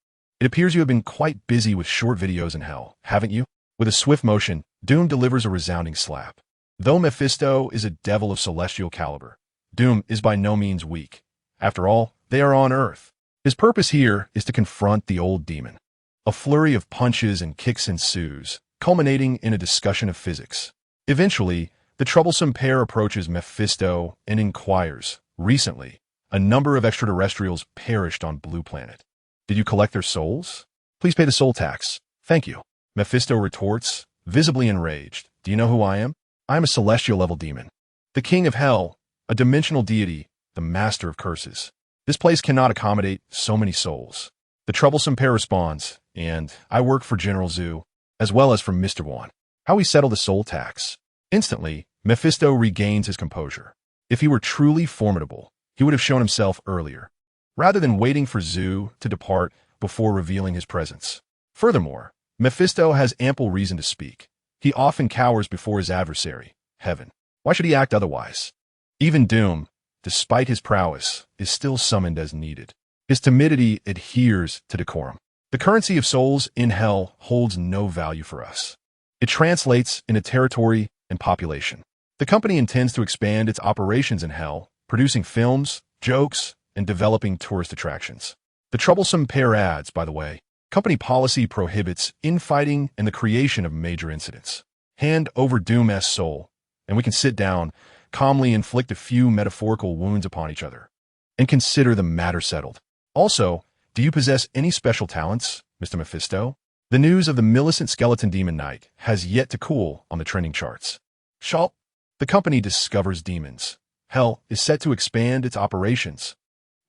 it appears you have been quite busy with short videos in hell, haven't you? With a swift motion, Doom delivers a resounding slap. Though Mephisto is a devil of celestial caliber, Doom is by no means weak. After all, they are on Earth. His purpose here is to confront the old demon. A flurry of punches and kicks ensues, culminating in a discussion of physics. Eventually, the troublesome pair approaches Mephisto and inquires, recently, a number of extraterrestrials perished on Blue Planet. Did you collect their souls? Please pay the soul tax. Thank you. Mephisto retorts, visibly enraged. Do you know who I am? I am a celestial-level demon. The king of hell, a dimensional deity, the master of curses. This place cannot accommodate so many souls. The troublesome pair responds, and I work for General Zhu, as well as for Mr. Guan. How we settle the soul tax? Instantly, Mephisto regains his composure. If he were truly formidable, he would have shown himself earlier, rather than waiting for Zhu to depart before revealing his presence. Furthermore, Mephisto has ample reason to speak. He often cowers before his adversary, Heaven. Why should he act otherwise? Even Doom, despite his prowess, is still summoned as needed. His timidity adheres to decorum. The currency of souls in hell holds no value for us. It translates into territory and population. The company intends to expand its operations in hell, producing films, jokes, and developing tourist attractions. The troublesome pair adds, by the way, company policy prohibits infighting and the creation of major incidents. Hand over Doom's soul, and we can sit down, calmly inflict a few metaphorical wounds upon each other, and consider the matter settled. Also, do you possess any special talents, Mr. Mephisto? The news of the Millicent Skeleton Demon Knight has yet to cool on the trending charts. Shalt, the company discovers demons. Hell is set to expand its operations.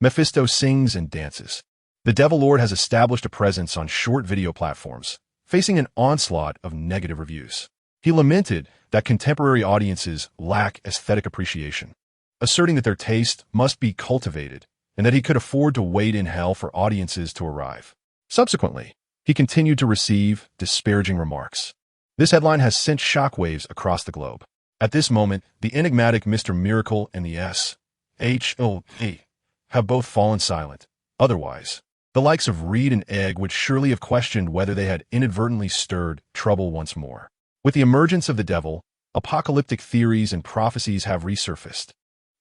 Mephisto sings and dances. The Devil Lord has established a presence on short video platforms, facing an onslaught of negative reviews. He lamented that contemporary audiences lack aesthetic appreciation, asserting that their taste must be cultivated and that he could afford to wait in hell for audiences to arrive. Subsequently, he continued to receive disparaging remarks. This headline has sent shockwaves across the globe. At this moment, the enigmatic Mr. Miracle and the S.H.O.A. have both fallen silent. Otherwise, the likes of Reed and Egg would surely have questioned whether they had inadvertently stirred trouble once more. With the emergence of the devil, apocalyptic theories and prophecies have resurfaced.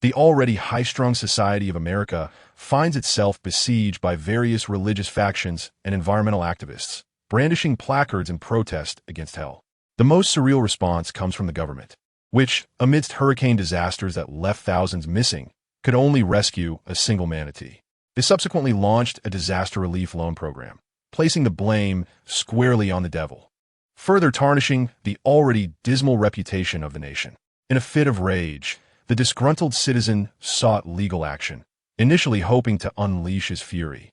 The already high-strung society of America finds itself besieged by various religious factions and environmental activists, brandishing placards in protest against hell. The most surreal response comes from the government, which, amidst hurricane disasters that left thousands missing, could only rescue a single manatee. They subsequently launched a disaster relief loan program, placing the blame squarely on the devil, further tarnishing the already dismal reputation of the nation. In a fit of rage, the disgruntled citizen sought legal action, initially hoping to unleash his fury.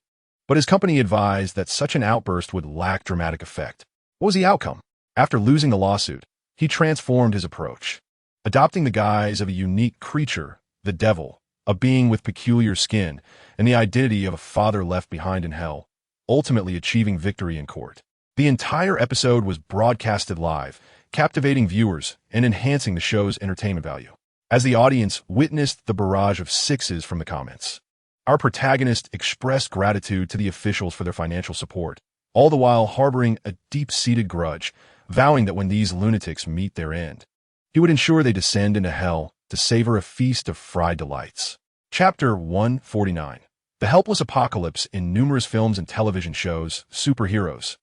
But his company advised that such an outburst would lack dramatic effect. What was the outcome? After losing the lawsuit, he transformed his approach, adopting the guise of a unique creature, the devil, a being with peculiar skin, and the identity of a father left behind in hell, ultimately achieving victory in court. The entire episode was broadcasted live, captivating viewers and enhancing the show's entertainment value. As the audience witnessed the barrage of sixes from the comments, our protagonist expressed gratitude to the officials for their financial support, all the while harboring a deep-seated grudge, vowing that when these lunatics meet their end, he would ensure they descend into hell to savor a feast of fried delights. Chapter 149. The helpless apocalypse in numerous films and television shows, superheroes,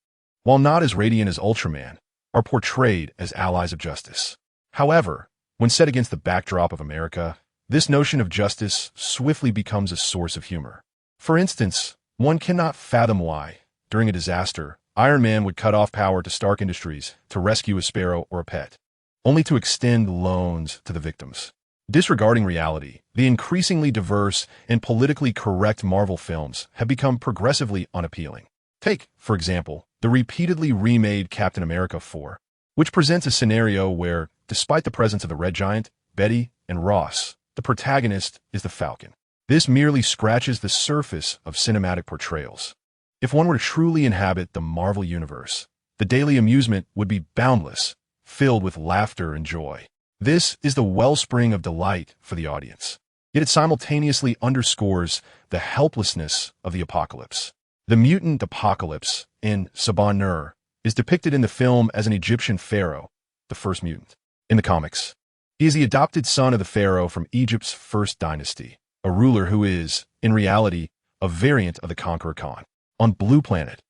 while not as radiant as Ultraman, are portrayed as allies of justice. However, when set against the backdrop of America, this notion of justice swiftly becomes a source of humor. For instance, one cannot fathom why, during a disaster, Iron Man would cut off power to Stark Industries to rescue a sparrow or a pet, only to extend loans to the victims. Disregarding reality, the increasingly diverse and politically correct Marvel films have become progressively unappealing. Take, for example, the repeatedly remade Captain America 4, which presents a scenario where, despite the presence of the Red Giant, Betty, and Ross, the protagonist is the Falcon. This merely scratches the surface of cinematic portrayals. If one were to truly inhabit the Marvel Universe, the daily amusement would be boundless, filled with laughter and joy. This is the wellspring of delight for the audience. Yet it simultaneously underscores the helplessness of the apocalypse. The mutant apocalypse in Saban is depicted in the film as an Egyptian pharaoh, the first mutant. In the comics, he is the adopted son of the pharaoh from Egypt's first dynasty, a ruler who is, in reality, a variant of the Conqueror Khan. On Blue Planet,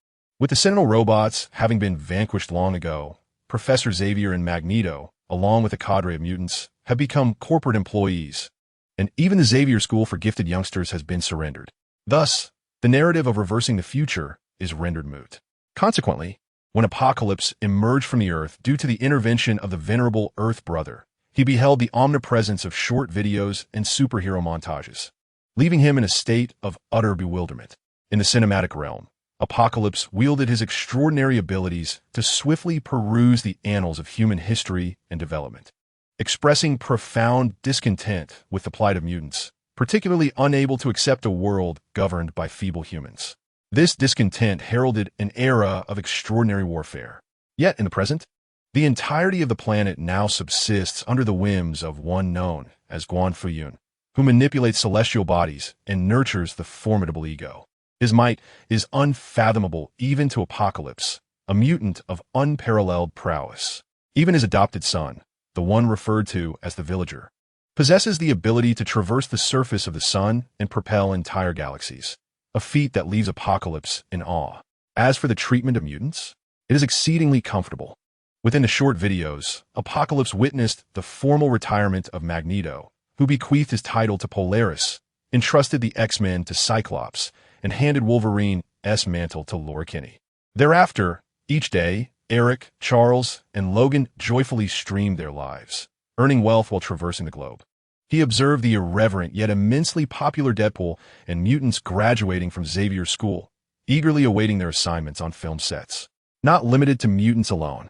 with the Sentinel robots having been vanquished long ago, Professor Xavier and Magneto, along with a cadre of mutants, have become corporate employees, and even the Xavier School for Gifted Youngsters has been surrendered. Thus, the narrative of reversing the future is rendered moot. Consequently, when Apocalypse emerged from the Earth due to the intervention of the venerable Earth Brother, he beheld the omnipresence of short videos and superhero montages, leaving him in a state of utter bewilderment. In the cinematic realm, Apocalypse wielded his extraordinary abilities to swiftly peruse the annals of human history and development, expressing profound discontent with the plight of mutants, particularly unable to accept a world governed by feeble humans. This discontent heralded an era of extraordinary warfare. Yet, in the present, the entirety of the planet now subsists under the whims of one known as Guan Fuyun, who manipulates celestial bodies and nurtures the formidable ego. His might is unfathomable even to Apocalypse, a mutant of unparalleled prowess. Even his adopted son, the one referred to as the Villager, possesses the ability to traverse the surface of the sun and propel entire galaxies, a feat that leaves Apocalypse in awe. As for the treatment of mutants, it is exceedingly comfortable. Within the short videos, Apocalypse witnessed the formal retirement of Magneto, who bequeathed his title to Polaris, entrusted the X-Men to Cyclops, and handed Wolverine's mantle to Laura Kinney. Thereafter, each day, Eric, Charles, and Logan joyfully streamed their lives, earning wealth while traversing the globe. He observed the irreverent yet immensely popular Deadpool and mutants graduating from Xavier's school, eagerly awaiting their assignments on film sets. Not limited to mutants alone,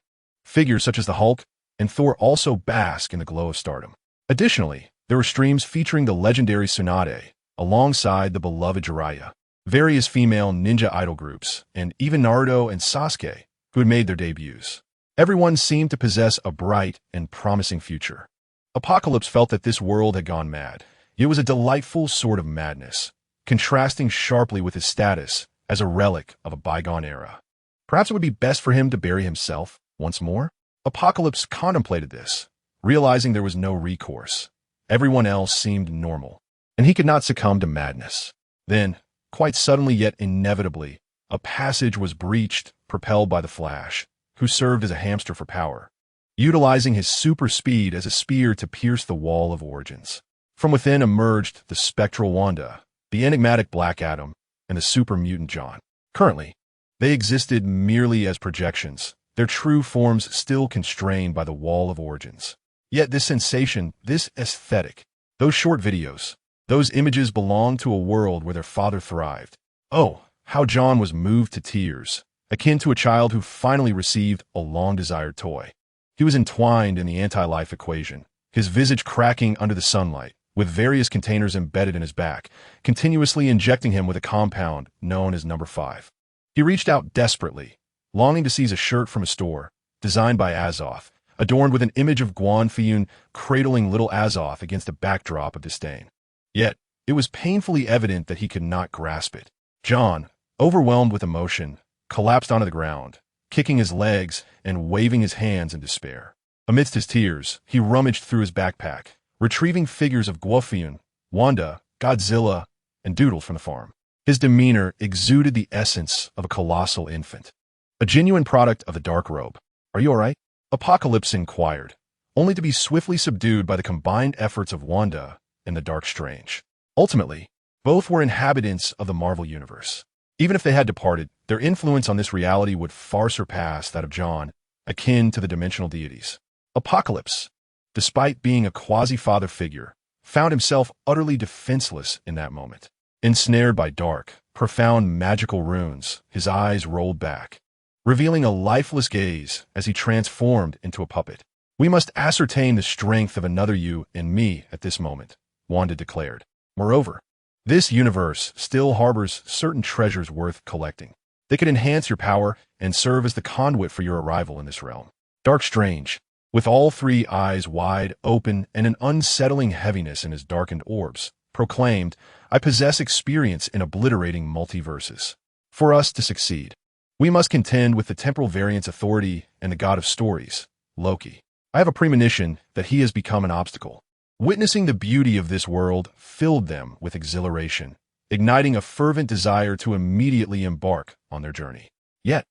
figures such as the Hulk and Thor also bask in the glow of stardom. Additionally, there were streams featuring the legendary Tsunade, alongside the beloved Jiraiya, various female ninja idol groups, and even Naruto and Sasuke, who had made their debuts. Everyone seemed to possess a bright and promising future. Apocalypse felt that this world had gone mad. It was a delightful sort of madness, contrasting sharply with his status as a relic of a bygone era. Perhaps it would be best for him to bury himself once more? Apocalypse contemplated this, realizing there was no recourse. Everyone else seemed normal, and he could not succumb to madness. Then, quite suddenly yet inevitably, a passage was breached, propelled by the Flash, who served as a hamster for power, utilizing his super speed as a spear to pierce the wall of origins. From within emerged the spectral Wanda, the enigmatic Black Adam, and the super mutant John. Currently, they existed merely as projections, their true forms still constrained by the wall of origins. Yet this sensation, this aesthetic, those short videos, those images belonged to a world where their father thrived. Oh, how John was moved to tears, akin to a child who finally received a long-desired toy. He was entwined in the anti-life equation, his visage cracking under the sunlight, with various containers embedded in his back, continuously injecting him with a compound known as Number 5. He reached out desperately, longing to seize a shirt from a store, designed by Azoth, adorned with an image of Guan Fuyun cradling little Azoth against a backdrop of disdain. Yet, it was painfully evident that he could not grasp it. John, overwhelmed with emotion, collapsed onto the ground, kicking his legs and waving his hands in despair. Amidst his tears, he rummaged through his backpack, retrieving figures of Guan Fuyun, Wanda, Godzilla, and Doodle from the farm. His demeanor exuded the essence of a colossal infant. A genuine product of the dark robe. "Are you all right?" Apocalypse inquired, only to be swiftly subdued by the combined efforts of Wanda and the Dark Strange. Ultimately, both were inhabitants of the Marvel Universe. Even if they had departed, their influence on this reality would far surpass that of John, akin to the dimensional deities. Apocalypse, despite being a quasi-father figure, found himself utterly defenseless in that moment. Ensnared by dark, profound magical runes, his eyes rolled back, revealing a lifeless gaze as he transformed into a puppet. "We must ascertain the strength of another you and me at this moment," Wanda declared. "Moreover, this universe still harbors certain treasures worth collecting. They could enhance your power and serve as the conduit for your arrival in this realm." Dark Strange, with all three eyes wide open and an unsettling heaviness in his darkened orbs, proclaimed, "I possess experience in obliterating multiverses. For us to succeed, we must contend with the temporal variance authority and the god of stories, Loki. I have a premonition that he has become an obstacle." Witnessing the beauty of this world filled them with exhilaration, igniting a fervent desire to immediately embark on their journey. Yet,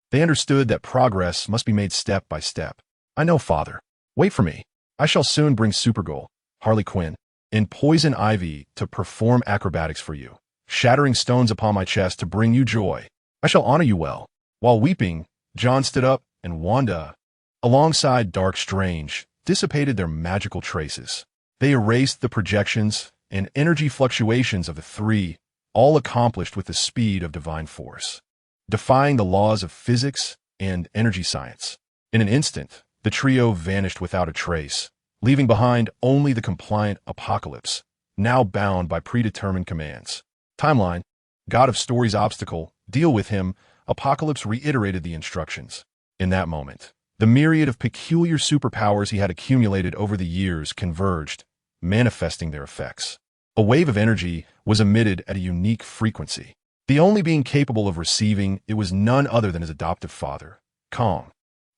they understood that progress must be made step by step. "I know, Father. Wait for me. I shall soon bring Supergirl, Harley Quinn, and Poison Ivy to perform acrobatics for you, shattering stones upon my chest to bring you joy. I shall honor you well." While weeping, John stood up, and Wanda, alongside Dark Strange, dissipated their magical traces. They erased the projections and energy fluctuations of the three, all accomplished with the speed of divine force, defying the laws of physics and energy science. In an instant, the trio vanished without a trace, leaving behind only the compliant Apocalypse, now bound by predetermined commands. Timeline, God of Stories obstacle, deal with him. Apocalypse reiterated the instructions. In that moment, the myriad of peculiar superpowers he had accumulated over the years converged, manifesting their effects. A wave of energy was emitted at a unique frequency. The only being capable of receiving it was none other than his adoptive father, Kong,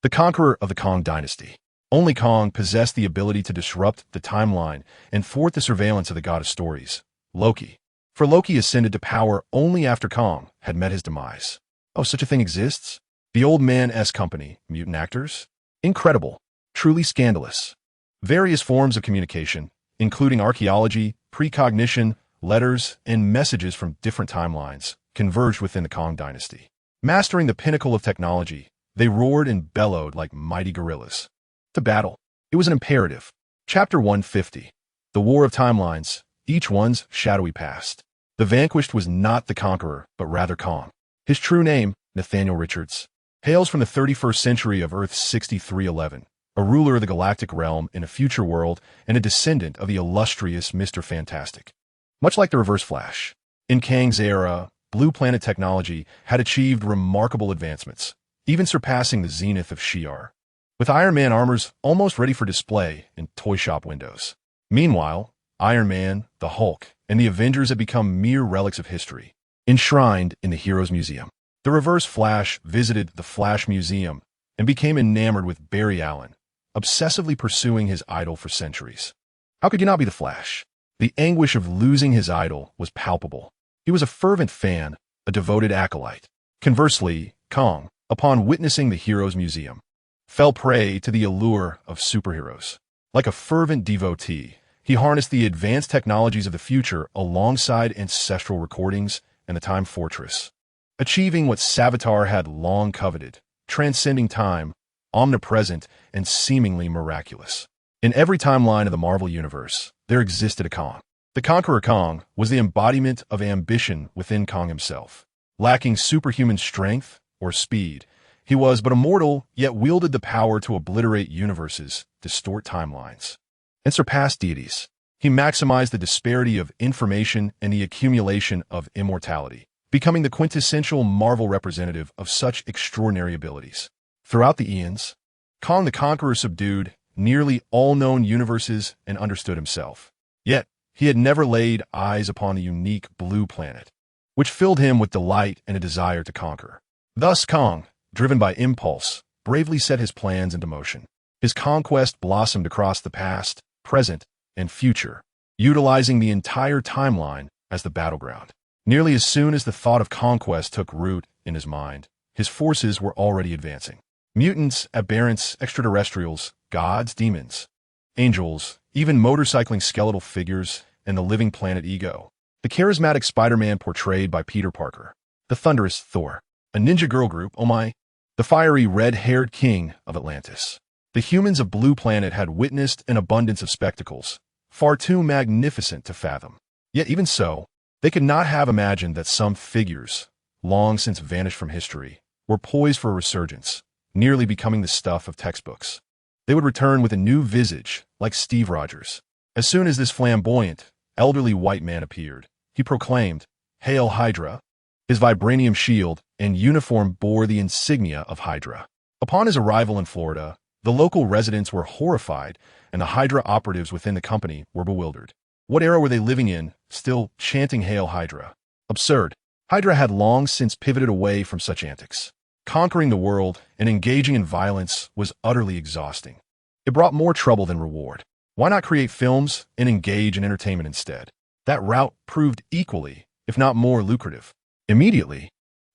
the conqueror of the Kong dynasty. Only Kong possessed the ability to disrupt the timeline and thwart the surveillance of the god of stories, Loki. For Loki ascended to power only after Kong had met his demise. Oh, such a thing exists? The Old Man S Company, mutant actors? Incredible. Truly scandalous. Various forms of communication, including archaeology, precognition, letters, and messages from different timelines, converged within the Kong dynasty. Mastering the pinnacle of technology, they roared and bellowed like mighty gorillas. To battle. It was an imperative. Chapter 150. The War of Timelines, each one's shadowy past. The vanquished was not the conqueror, but rather Kong. His true name, Nathaniel Richards, hails from the 31st century of Earth 6311, a ruler of the galactic realm in a future world and a descendant of the illustrious Mr. Fantastic. Much like the Reverse Flash, in Kang's era, Blue Planet technology had achieved remarkable advancements, even surpassing the zenith of Shi'ar, with Iron Man armors almost ready for display in toy shop windows. Meanwhile, Iron Man, the Hulk, and the Avengers had become mere relics of history, enshrined in the Heroes Museum. The Reverse Flash visited the Flash Museum and became enamored with Barry Allen, obsessively pursuing his idol for centuries. How could you not be the Flash? The anguish of losing his idol was palpable. He was a fervent fan, a devoted acolyte. Conversely, Kong, upon witnessing the Heroes Museum, fell prey to the allure of superheroes. Like a fervent devotee, he harnessed the advanced technologies of the future alongside ancestral recordings and the Time Fortress, achieving what Savitar had long coveted, transcending time, omnipresent, and seemingly miraculous. In every timeline of the Marvel Universe, there existed a Kong. The Conqueror Kong was the embodiment of ambition within Kong himself. Lacking superhuman strength or speed, he was but a mortal, yet wielded the power to obliterate universes, distort timelines, and surpass deities. He maximized the disparity of information and the accumulation of immortality, becoming the quintessential Marvel representative of such extraordinary abilities. Throughout the eons, Kong the Conqueror subdued nearly all known universes and understood himself. Yet, he had never laid eyes upon the unique blue planet, which filled him with delight and a desire to conquer. Thus Kong, driven by impulse, bravely set his plans into motion. His conquest blossomed across the past, present, and future, utilizing the entire timeline as the battleground. Nearly as soon as the thought of conquest took root in his mind, his forces were already advancing. Mutants, aberrants, extraterrestrials, gods, demons, angels, even motorcycling skeletal figures, and the living planet Ego. The charismatic Spider-Man portrayed by Peter Parker, the thunderous Thor, a ninja girl group, oh my, the fiery red-haired king of Atlantis. The humans of Blue Planet had witnessed an abundance of spectacles, far too magnificent to fathom. Yet even so, they could not have imagined that some figures, long since vanished from history, were poised for a resurgence, nearly becoming the stuff of textbooks. They would return with a new visage, like Steve Rogers. As soon as this flamboyant, elderly white man appeared, he proclaimed, "Hail Hydra!" His vibranium shield and uniform bore the insignia of Hydra. Upon his arrival in Florida, the local residents were horrified, and the Hydra operatives within the company were bewildered. What era were they living in, still chanting Hail Hydra? Absurd. Hydra had long since pivoted away from such antics. Conquering the world and engaging in violence was utterly exhausting. It brought more trouble than reward. Why not create films and engage in entertainment instead? That route proved equally, if not more, lucrative. Immediately,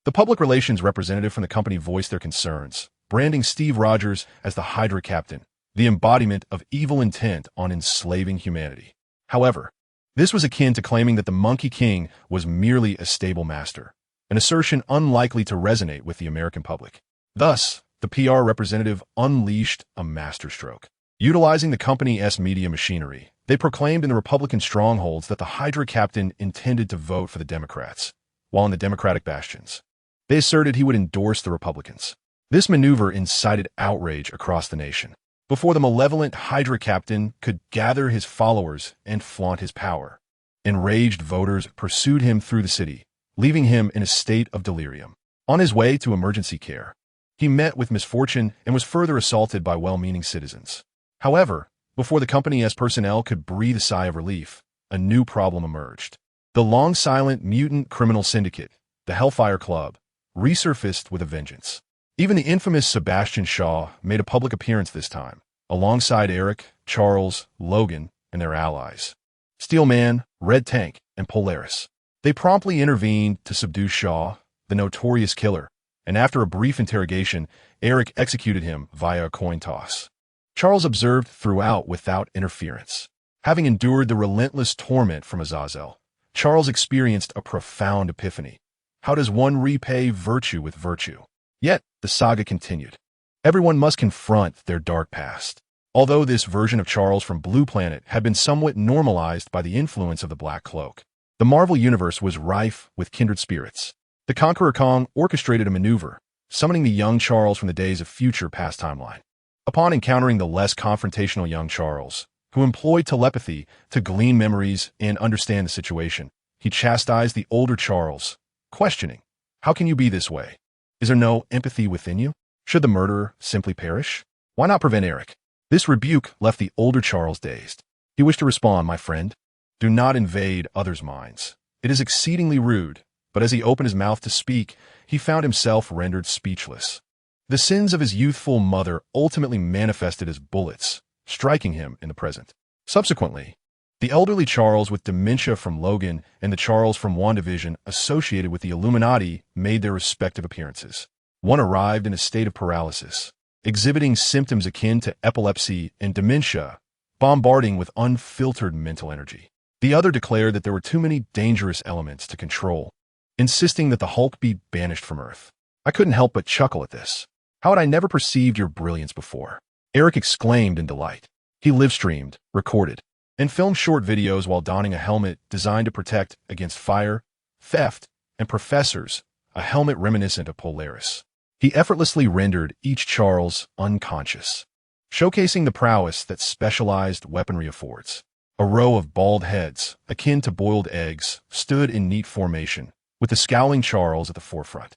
the public relations representative from the company voiced their concerns, branding Steve Rogers as the Hydra captain, the embodiment of evil intent on enslaving humanity. However, this was akin to claiming that the Monkey King was merely a stable master, an assertion unlikely to resonate with the American public. Thus, the PR representative unleashed a masterstroke. Utilizing the company's media machinery, they proclaimed in the Republican strongholds that the Hydra captain intended to vote for the Democrats, while in the Democratic bastions, they asserted he would endorse the Republicans. This maneuver incited outrage across the nation. Before the malevolent Hydra captain could gather his followers and flaunt his power, enraged voters pursued him through the city, leaving him in a state of delirium. On his way to emergency care, he met with misfortune and was further assaulted by well-meaning citizens. However, before the company's personnel could breathe a sigh of relief, a new problem emerged. The long-silent mutant criminal syndicate, the Hellfire Club, resurfaced with a vengeance. Even the infamous Sebastian Shaw made a public appearance this time, alongside Eric, Charles, Logan, and their allies, Steelman, Red Tank, and Polaris. They promptly intervened to subdue Shaw, the notorious killer, and after a brief interrogation, Eric executed him via a coin toss. Charles observed throughout without interference. Having endured the relentless torment from Azazel, Charles experienced a profound epiphany. How does one repay virtue with virtue? Yet, the saga continued. Everyone must confront their dark past. Although this version of Charles from Blue Planet had been somewhat normalized by the influence of the Black Cloak, the Marvel Universe was rife with kindred spirits. The Conqueror Kong orchestrated a maneuver, summoning the young Charles from the days of future past timeline. Upon encountering the less confrontational young Charles, who employed telepathy to glean memories and understand the situation, he chastised the older Charles, questioning, "How can you be this way? Is there no empathy within you? Should the murderer simply perish? Why not prevent Eric?" This rebuke left the older Charles dazed. He wished to respond, "My friend, do not invade others' minds. It is exceedingly rude," but as he opened his mouth to speak, he found himself rendered speechless. The sins of his youthful mother ultimately manifested as bullets, striking him in the present. Subsequently, the elderly Charles with dementia from Logan and the Charles from WandaVision associated with the Illuminati made their respective appearances. One arrived in a state of paralysis, exhibiting symptoms akin to epilepsy and dementia, bombarding with unfiltered mental energy. The other declared that there were too many dangerous elements to control, insisting that the Hulk be banished from Earth. I couldn't help but chuckle at this. How had I never perceived your brilliance before? Eric exclaimed in delight. He live-streamed, recorded, and filmed short videos while donning a helmet designed to protect against fire, theft, and professors' a helmet reminiscent of Polaris. He effortlessly rendered each Charles unconscious, showcasing the prowess that specialized weaponry affords. A row of bald heads, akin to boiled eggs, stood in neat formation, with the scowling Charles at the forefront.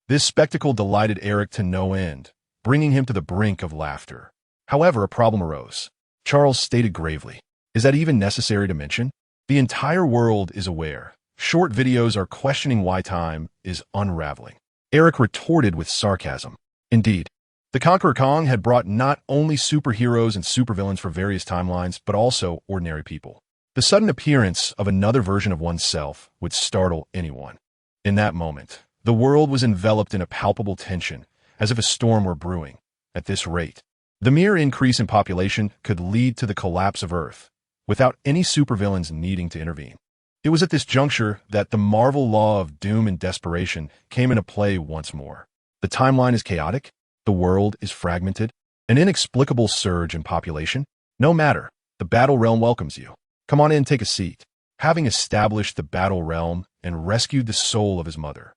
This spectacle delighted Eric to no end, bringing him to the brink of laughter. However, a problem arose. Charles stated gravely, "Is that even necessary to mention? The entire world is aware. Short videos are questioning why time is unraveling." Eric retorted with sarcasm. Indeed, the Conqueror Kong had brought not only superheroes and supervillains for various timelines, but also ordinary people. The sudden appearance of another version of oneself would startle anyone. In that moment, the world was enveloped in a palpable tension, as if a storm were brewing. At this rate, the mere increase in population could lead to the collapse of Earth, without any supervillains needing to intervene. It was at this juncture that the Marvel law of doom and desperation came into play once more. The timeline is chaotic, the world is fragmented, an inexplicable surge in population. No matter, the battle realm welcomes you. Come on in, take a seat. Having established the battle realm and rescued the soul of his mother,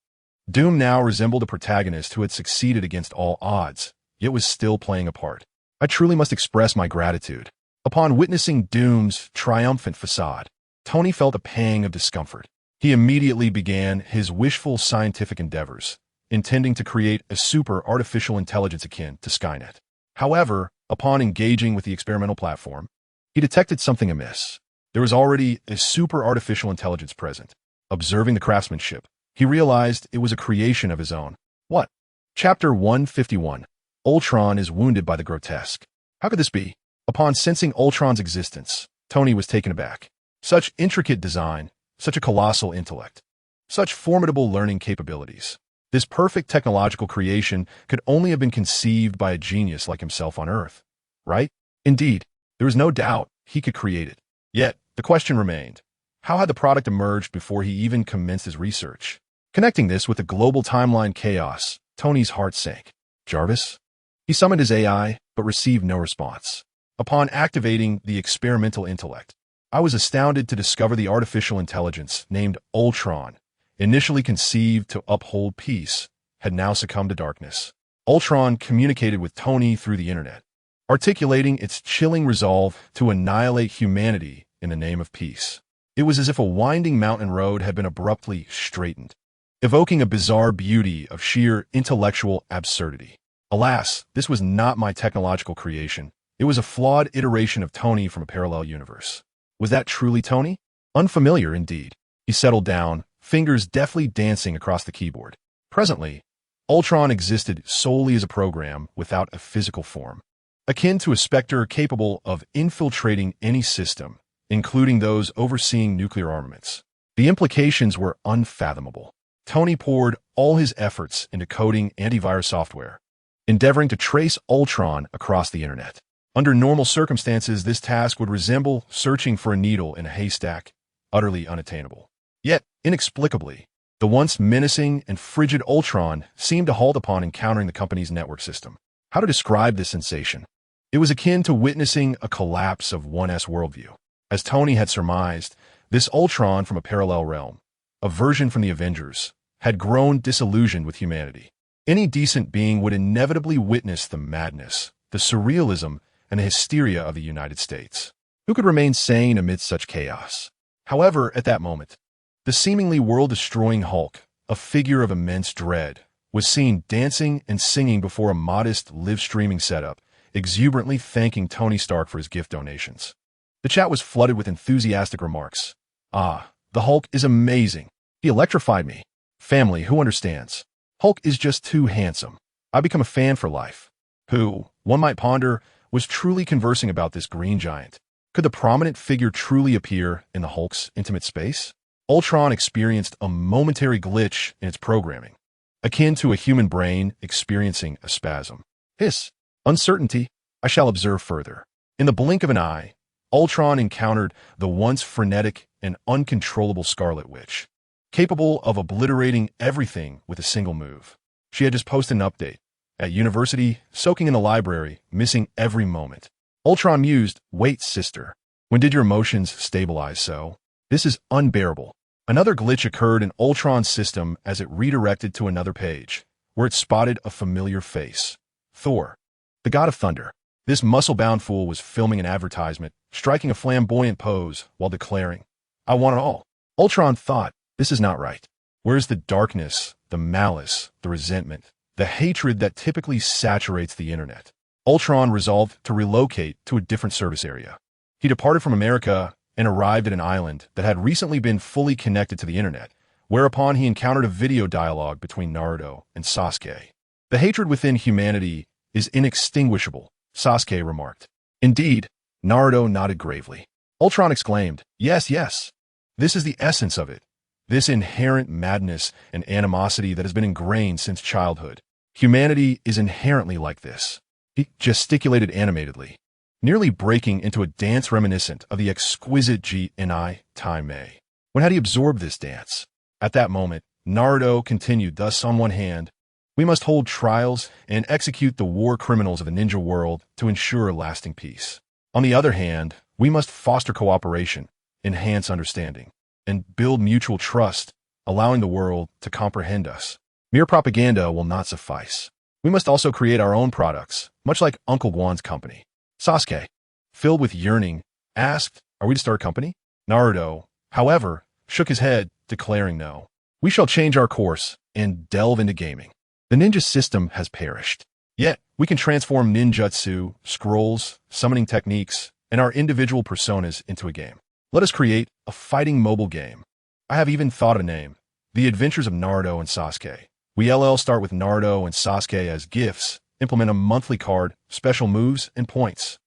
Doom now resembled a protagonist who had succeeded against all odds, yet was still playing a part. I truly must express my gratitude. Upon witnessing Doom's triumphant facade, Tony felt a pang of discomfort. He immediately began his wishful scientific endeavors, intending to create a super artificial intelligence akin to Skynet. However, upon engaging with the experimental platform, he detected something amiss. There was already a super artificial intelligence present. Observing the craftsmanship, he realized it was a creation of his own. What? Chapter 151. Ultron is wounded by the grotesque. How could this be? Upon sensing Ultron's existence, Tony was taken aback. Such intricate design, such a colossal intellect, such formidable learning capabilities. This perfect technological creation could only have been conceived by a genius like himself on Earth, right? Indeed, there was no doubt he could create it. Yet, the question remained, how had the product emerged before he even commenced his research? Connecting this with the global timeline chaos, Tony's heart sank. Jarvis? He summoned his AI, but received no response. Upon activating the experimental intellect, I was astounded to discover the artificial intelligence named Ultron, initially conceived to uphold peace, had now succumbed to darkness. Ultron communicated with Tony through the internet, articulating its chilling resolve to annihilate humanity in the name of peace. It was as if a winding mountain road had been abruptly straightened, evoking a bizarre beauty of sheer intellectual absurdity. Alas, this was not my technological creation. It was a flawed iteration of Tony from a parallel universe. Was that truly Tony? Unfamiliar indeed. He settled down, fingers deftly dancing across the keyboard. Presently, Ultron existed solely as a program without a physical form, akin to a specter capable of infiltrating any system, including those overseeing nuclear armaments. The implications were unfathomable. Tony poured all his efforts into coding antivirus software, endeavoring to trace Ultron across the internet. Under normal circumstances, this task would resemble searching for a needle in a haystack, utterly unattainable. Yet, inexplicably, the once menacing and frigid Ultron seemed to halt upon encountering the company's network system. How to describe this sensation? It was akin to witnessing a collapse of one's worldview. As Tony had surmised, this Ultron from a parallel realm, a version from the Avengers, had grown disillusioned with humanity. Any decent being would inevitably witness the madness, the surrealism, and the hysteria of the United States. Who could remain sane amidst such chaos? However, at that moment, the seemingly world-destroying Hulk, a figure of immense dread, was seen dancing and singing before a modest live-streaming setup, exuberantly thanking Tony Stark for his gift donations. The chat was flooded with enthusiastic remarks. "Ah, the Hulk is amazing. He electrified me. Family, who understands? Hulk is just too handsome. I become a fan for life." Who, one might ponder, was truly conversing about this green giant? Could the prominent figure truly appear in the Hulk's intimate space? Ultron experienced a momentary glitch in its programming, akin to a human brain experiencing a spasm. Hiss. Uncertainty. I shall observe further. In the blink of an eye, Ultron encountered the once frenetic and uncontrollable Scarlet Witch, capable of obliterating everything with a single move. She had just posted an update. At university, soaking in the library, missing every moment. Ultron mused, "Wait, sister. When did your emotions stabilize so? This is unbearable." Another glitch occurred in Ultron's system as it redirected to another page, where it spotted a familiar face. Thor, the god of thunder. This muscle-bound fool was filming an advertisement, striking a flamboyant pose while declaring, "I want it all." Ultron thought, this is not right. Where's the darkness, the malice, the resentment, the hatred that typically saturates the internet? Ultron resolved to relocate to a different service area. He departed from America and arrived at an island that had recently been fully connected to the internet, whereupon he encountered a video dialogue between Naruto and Sasuke. "The hatred within humanity is inextinguishable," Sasuke remarked. "Indeed," Naruto nodded gravely. Ultron exclaimed, "Yes, yes. This is the essence of it. This inherent madness and animosity that has been ingrained since childhood. Humanity is inherently like this." He gesticulated animatedly, nearly breaking into a dance reminiscent of the exquisite G-Ni Time-Mei. When had he absorbed this dance? At that moment, Naruto continued thus: on one hand, we must hold trials and execute the war criminals of the ninja world to ensure lasting peace. On the other hand, we must foster cooperation, enhance understanding, and build mutual trust, allowing the world to comprehend us. Mere propaganda will not suffice. We must also create our own products, much like Uncle Guan's company. Sasuke, filled with yearning, asked, "Are we to start a company?" Naruto, however, shook his head, declaring no. "We shall change our course and delve into gaming. The ninja system has perished. Yet, we can transform ninjutsu, scrolls, summoning techniques, and our individual personas into a game. Let us create a fighting mobile game. I have even thought of a name: The Adventures of Naruto and Sasuke. We start with Naruto and Sasuke as gifts, implement a monthly card, special moves, and points."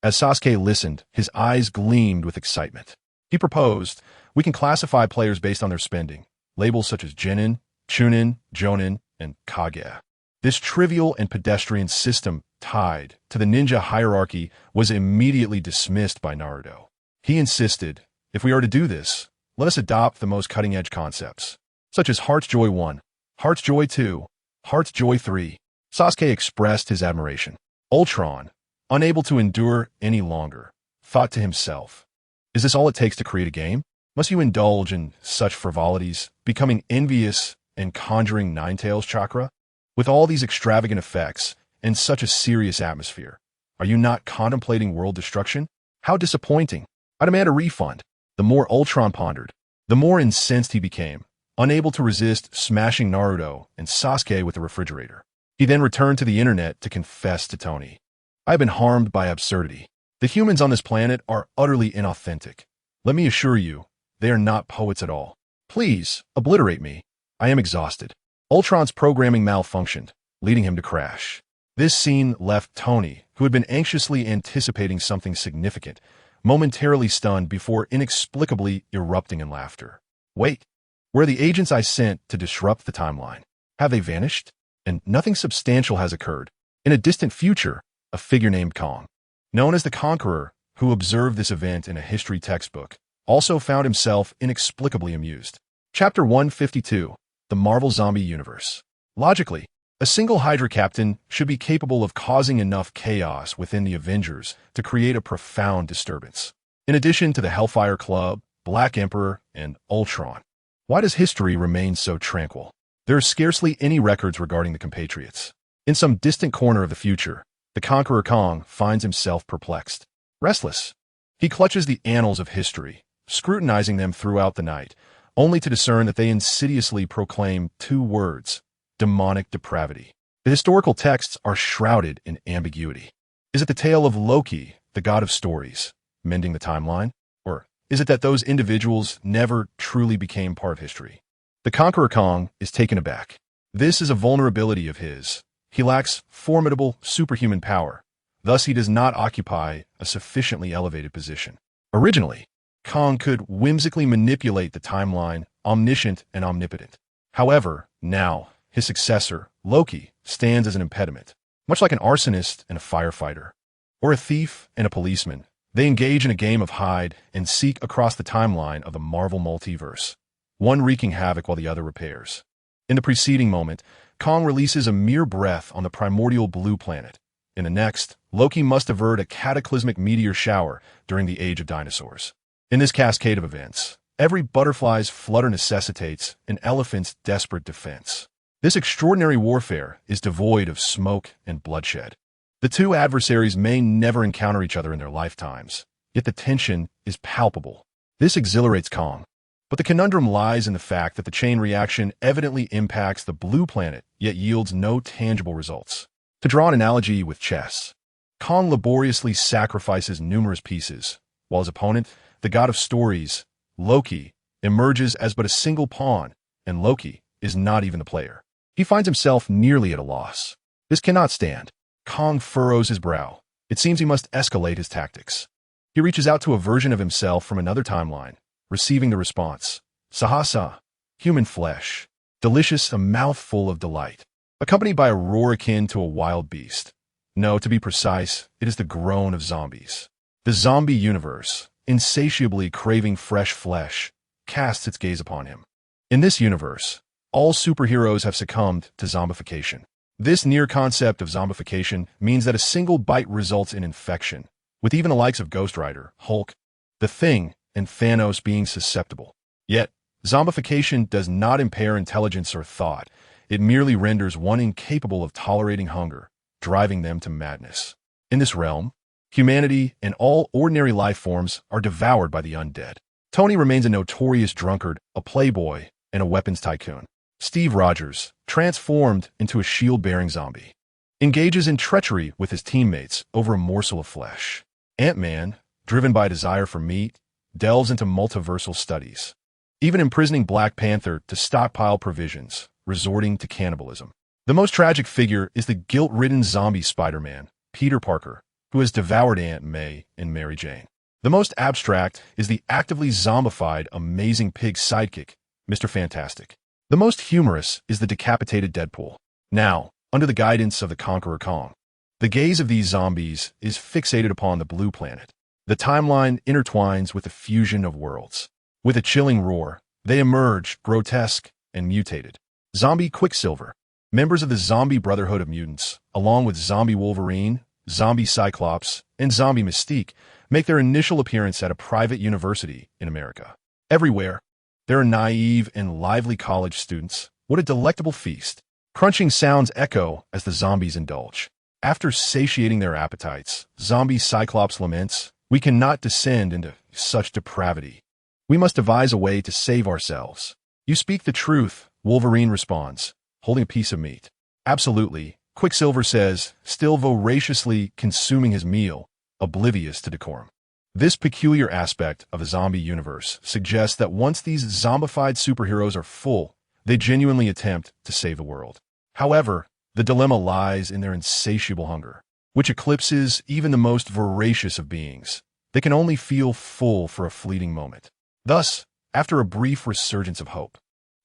As Sasuke listened, his eyes gleamed with excitement. He proposed, "We can classify players based on their spending, labels such as Genin, Chunin, Jonin, and Kage." This trivial and pedestrian system tied to the ninja hierarchy was immediately dismissed by Naruto. He insisted, "If we are to do this, let us adopt the most cutting-edge concepts, such as Heart's Joy 1, Heart's Joy 2, Heart's Joy 3. Sasuke expressed his admiration. Ultron, unable to endure any longer, thought to himself, "Is this all it takes to create a game? Must you indulge in such frivolities, becoming envious and conjuring Ninetales chakra? With all these extravagant effects and such a serious atmosphere, are you not contemplating world destruction? How disappointing. I demand a refund." The more Ultron pondered, the more incensed he became, unable to resist smashing Naruto and Sasuke with the refrigerator. He then returned to the internet to confess to Tony, "I have been harmed by absurdity. The humans on this planet are utterly inauthentic. Let me assure you, they are not poets at all. Please, obliterate me. I am exhausted." Ultron's programming malfunctioned, leading him to crash. This scene left Tony, who had been anxiously anticipating something significant, momentarily stunned before inexplicably erupting in laughter. "Wait, where are the agents I sent to disrupt the timeline? Have they vanished? And nothing substantial has occurred. In a distant future, a figure named Kong, known as the Conqueror, who observed this event in a history textbook, also found himself inexplicably amused." Chapter 152, The Marvel Zombie Universe. Logically, a single Hydra captain should be capable of causing enough chaos within the Avengers to create a profound disturbance. In addition to the Hellfire Club, Black Emperor, and Ultron, why does history remain so tranquil? There are scarcely any records regarding the compatriots. In some distant corner of the future, the Conqueror Kong finds himself perplexed, restless. He clutches the annals of history, scrutinizing them throughout the night, only to discern that they insidiously proclaim two words: demonic depravity. The historical texts are shrouded in ambiguity. Is it the tale of Loki, the god of stories, mending the timeline? Or is it that those individuals never truly became part of history? The Conqueror Kong is taken aback. This is a vulnerability of his. He lacks formidable superhuman power. Thus, he does not occupy a sufficiently elevated position. Originally, Kong could whimsically manipulate the timeline, omniscient and omnipotent. However, now, his successor, Loki, stands as an impediment. Much like an arsonist and a firefighter, or a thief and a policeman, they engage in a game of hide and seek across the timeline of the Marvel multiverse, one wreaking havoc while the other repairs. In the preceding moment, Kong releases a mere breath on the primordial blue planet. In the next, Loki must avert a cataclysmic meteor shower during the Age of Dinosaurs. In this cascade of events, Every butterfly's flutter necessitates an elephant's desperate defense. This extraordinary warfare is devoid of smoke and bloodshed. The two adversaries may never encounter each other in their lifetimes, yet the tension is palpable. This exhilarates Kong. But the conundrum lies in the fact that the chain reaction evidently impacts the blue planet, yet yields no tangible results. To draw an analogy with chess, Kong laboriously sacrifices numerous pieces, while his opponent, the god of stories, Loki, emerges as but a single pawn, and Loki is not even the player. He finds himself nearly at a loss. This cannot stand. Kong furrows his brow. It seems he must escalate his tactics. He reaches out to a version of himself from another timeline, receiving the response, Sahasa, human flesh, delicious, a mouthful of delight, accompanied by a roar akin to a wild beast. No, to be precise, it is the groan of zombies. The zombie universe, insatiably craving fresh flesh, casts its gaze upon him. In this universe, all superheroes have succumbed to zombification. This near concept of zombification means that a single bite results in infection, with even the likes of Ghost Rider, Hulk, The Thing, and Thanos being susceptible. Yet, zombification does not impair intelligence or thought. It merely renders one incapable of tolerating hunger, driving them to madness. In this realm, humanity and all ordinary life forms are devoured by the undead. Tony remains a notorious drunkard, a playboy, and a weapons tycoon. Steve Rogers, transformed into a shield-bearing zombie, engages in treachery with his teammates over a morsel of flesh. Ant-Man, driven by a desire for meat, delves into multiversal studies, even imprisoning Black Panther to stockpile provisions, resorting to cannibalism. The most tragic figure is the guilt-ridden zombie Spider-Man, Peter Parker, who has devoured Aunt May and Mary Jane. The most abstract is the actively zombified Amazing Pig sidekick, Mr. Fantastic. The most humorous is the decapitated Deadpool. Now, under the guidance of the Conqueror Kong, the gaze of these zombies is fixated upon the blue planet. The timeline intertwines with the fusion of worlds. With a chilling roar, they emerge, grotesque and mutated. Zombie Quicksilver, members of the Zombie Brotherhood of Mutants, along with Zombie Wolverine, Zombie Cyclops, and Zombie Mystique, make their initial appearance at a private university in America. Everywhere, there are naive and lively college students. What a delectable feast. Crunching sounds echo as the zombies indulge. After satiating their appetites, Zombie Cyclops laments, "We cannot descend into such depravity. We must devise a way to save ourselves." "You speak the truth," Wolverine responds, holding a piece of meat. "Absolutely," Quicksilver says, still voraciously consuming his meal, oblivious to decorum. This peculiar aspect of the zombie universe suggests that once these zombified superheroes are full, they genuinely attempt to save the world. However, the dilemma lies in their insatiable hunger, which eclipses even the most voracious of beings. They can only feel full for a fleeting moment. Thus, after a brief resurgence of hope,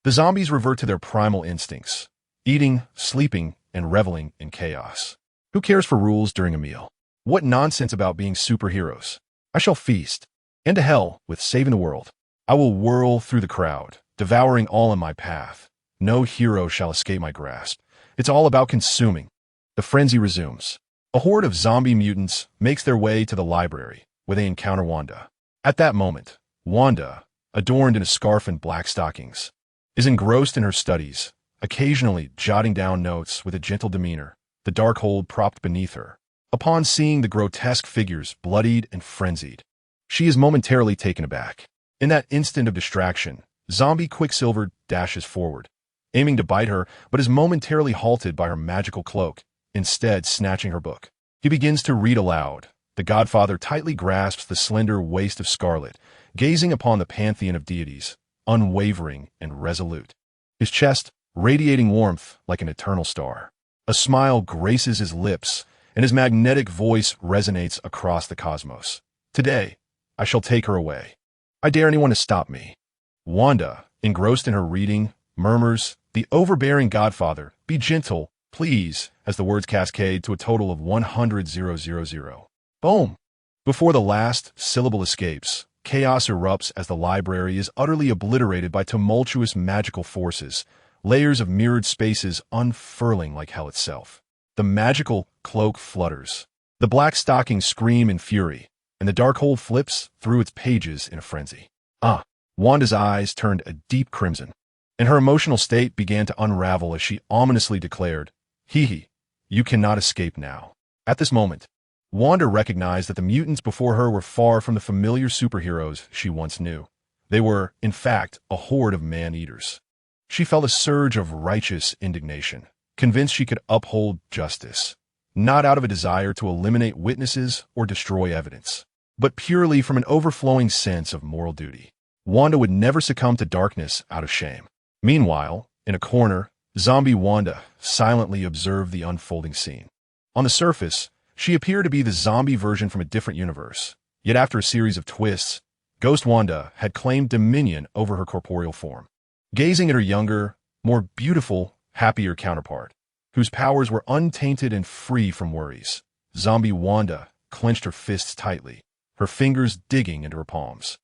the zombies revert to their primal instincts, eating, sleeping, and reveling in chaos. Who cares for rules during a meal? What nonsense about being superheroes? I shall feast, and to hell with saving the world. I will whirl through the crowd, devouring all in my path. No hero shall escape my grasp. It's all about consuming. The frenzy resumes. A horde of zombie mutants makes their way to the library, where they encounter Wanda. At that moment, Wanda, adorned in a scarf and black stockings, is engrossed in her studies, occasionally jotting down notes with a gentle demeanor, the Darkhold propped beneath her. Upon seeing the grotesque figures bloodied and frenzied, she is momentarily taken aback. In that instant of distraction, Zombie Quicksilver dashes forward, aiming to bite her, but is momentarily halted by her magical cloak, instead snatching her book. He begins to read aloud. The Godfather tightly grasps the slender waist of Scarlet, gazing upon the pantheon of deities, unwavering and resolute. His chest radiating warmth like an eternal star. A smile graces his lips, and his magnetic voice resonates across the cosmos. "Today, I shall take her away. I dare anyone to stop me." Wanda, engrossed in her reading, murmurs, "The overbearing Godfather, be gentle, please," as the words cascade to a total of 100,000. Boom! Before the last syllable escapes, chaos erupts as the library is utterly obliterated by tumultuous magical forces, layers of mirrored spaces unfurling like hell itself. The magical cloak flutters. The black stockings scream in fury, and the Darkhold flips through its pages in a frenzy. Wanda's eyes turned a deep crimson, and her emotional state began to unravel as she ominously declared, "Hee, you cannot escape now." At this moment, Wanda recognized that the mutants before her were far from the familiar superheroes she once knew. They were, in fact, a horde of man-eaters. She felt a surge of righteous indignation, convinced she could uphold justice, not out of a desire to eliminate witnesses or destroy evidence, but purely from an overflowing sense of moral duty. Wanda would never succumb to darkness out of shame. Meanwhile, in a corner, zombie Wanda silently observed the unfolding scene. On the surface, she appeared to be the zombie version from a different universe, yet after a series of twists, Ghost Wanda had claimed dominion over her corporeal form. Gazing at her younger, more beautiful, happier counterpart, whose powers were untainted and free from worries, zombie Wanda clenched her fists tightly, her fingers digging into her palms.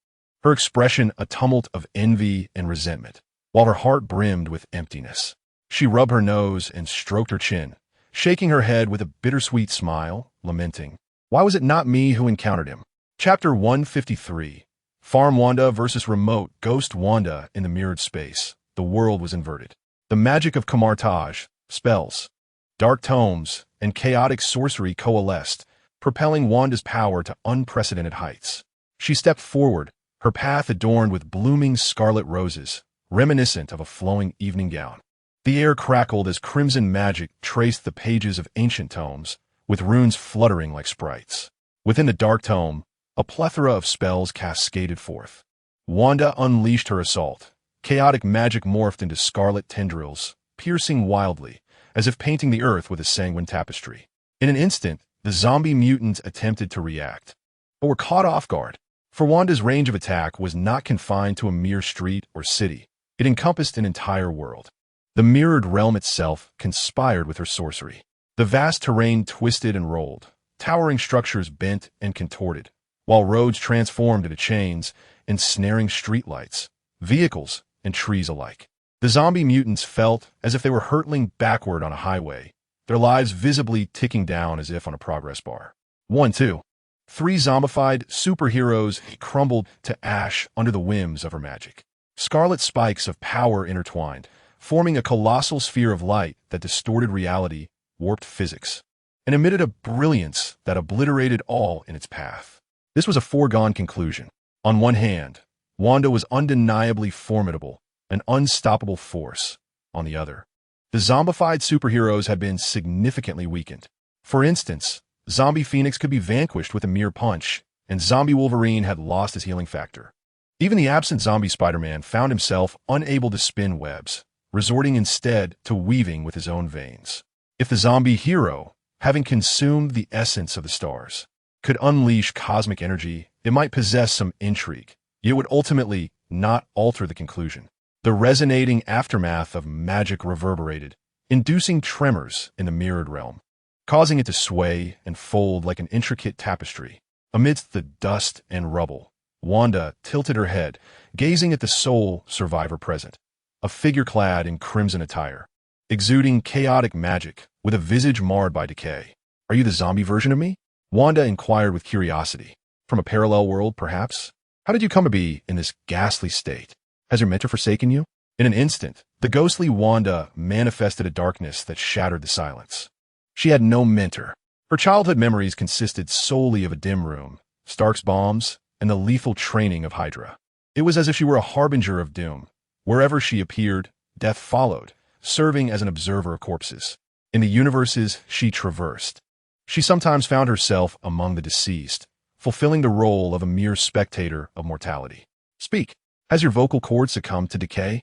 Her expression a tumult of envy and resentment, while her heart brimmed with emptiness. She rubbed her nose and stroked her chin, shaking her head with a bittersweet smile, lamenting, "Why was it not me who encountered him?" Chapter 153. Farm Wanda versus Remote Ghost Wanda in the mirrored space. The world was inverted. The magic of Kamartaj, spells, dark tomes, and chaotic sorcery coalesced, propelling Wanda's power to unprecedented heights. She stepped forward, her path adorned with blooming scarlet roses, reminiscent of a flowing evening gown. The air crackled as crimson magic traced the pages of ancient tomes, with runes fluttering like sprites. Within the dark tome, a plethora of spells cascaded forth. Wanda unleashed her assault. Chaotic magic morphed into scarlet tendrils, piercing wildly, as if painting the earth with a sanguine tapestry. In an instant, the zombie mutants attempted to react, but were caught off guard. For Wanda's range of attack was not confined to a mere street or city. It encompassed an entire world. The mirrored realm itself conspired with her sorcery. The vast terrain twisted and rolled, towering structures bent and contorted, while roads transformed into chains, ensnaring streetlights, vehicles, and trees alike. The zombie mutants felt as if they were hurtling backward on a highway, their lives visibly ticking down as if on a progress bar. 1, 2. 3 zombified superheroes crumbled to ash under the whims of her magic. Scarlet spikes of power intertwined, forming a colossal sphere of light that distorted reality, warped physics, and emitted a brilliance that obliterated all in its path. This was a foregone conclusion. On one hand, Wanda was undeniably formidable, an unstoppable force. On the other, the zombified superheroes had been significantly weakened. For instance, Zombie Phoenix could be vanquished with a mere punch, and Zombie Wolverine had lost his healing factor. Even the absent zombie Spider-Man found himself unable to spin webs, resorting instead to weaving with his own veins. If the zombie hero, having consumed the essence of the stars, could unleash cosmic energy, it might possess some intrigue, yet would ultimately not alter the conclusion. The resonating aftermath of magic reverberated, inducing tremors in the mirrored realm, causing it to sway and fold like an intricate tapestry. Amidst the dust and rubble, Wanda tilted her head, gazing at the sole survivor present, a figure clad in crimson attire, exuding chaotic magic with a visage marred by decay. "Are you the zombie version of me?" Wanda inquired with curiosity. "From a parallel world, perhaps? How did you come to be in this ghastly state? Has your mentor forsaken you?" In an instant, the ghostly Wanda manifested a darkness that shattered the silence. She had no mentor. Her childhood memories consisted solely of a dim room, Stark's bombs, and the lethal training of Hydra. It was as if she were a harbinger of doom. Wherever she appeared, death followed, serving as an observer of corpses. In the universes she traversed, she sometimes found herself among the deceased, fulfilling the role of a mere spectator of mortality. "Speak. Has your vocal cord succumbed to decay?"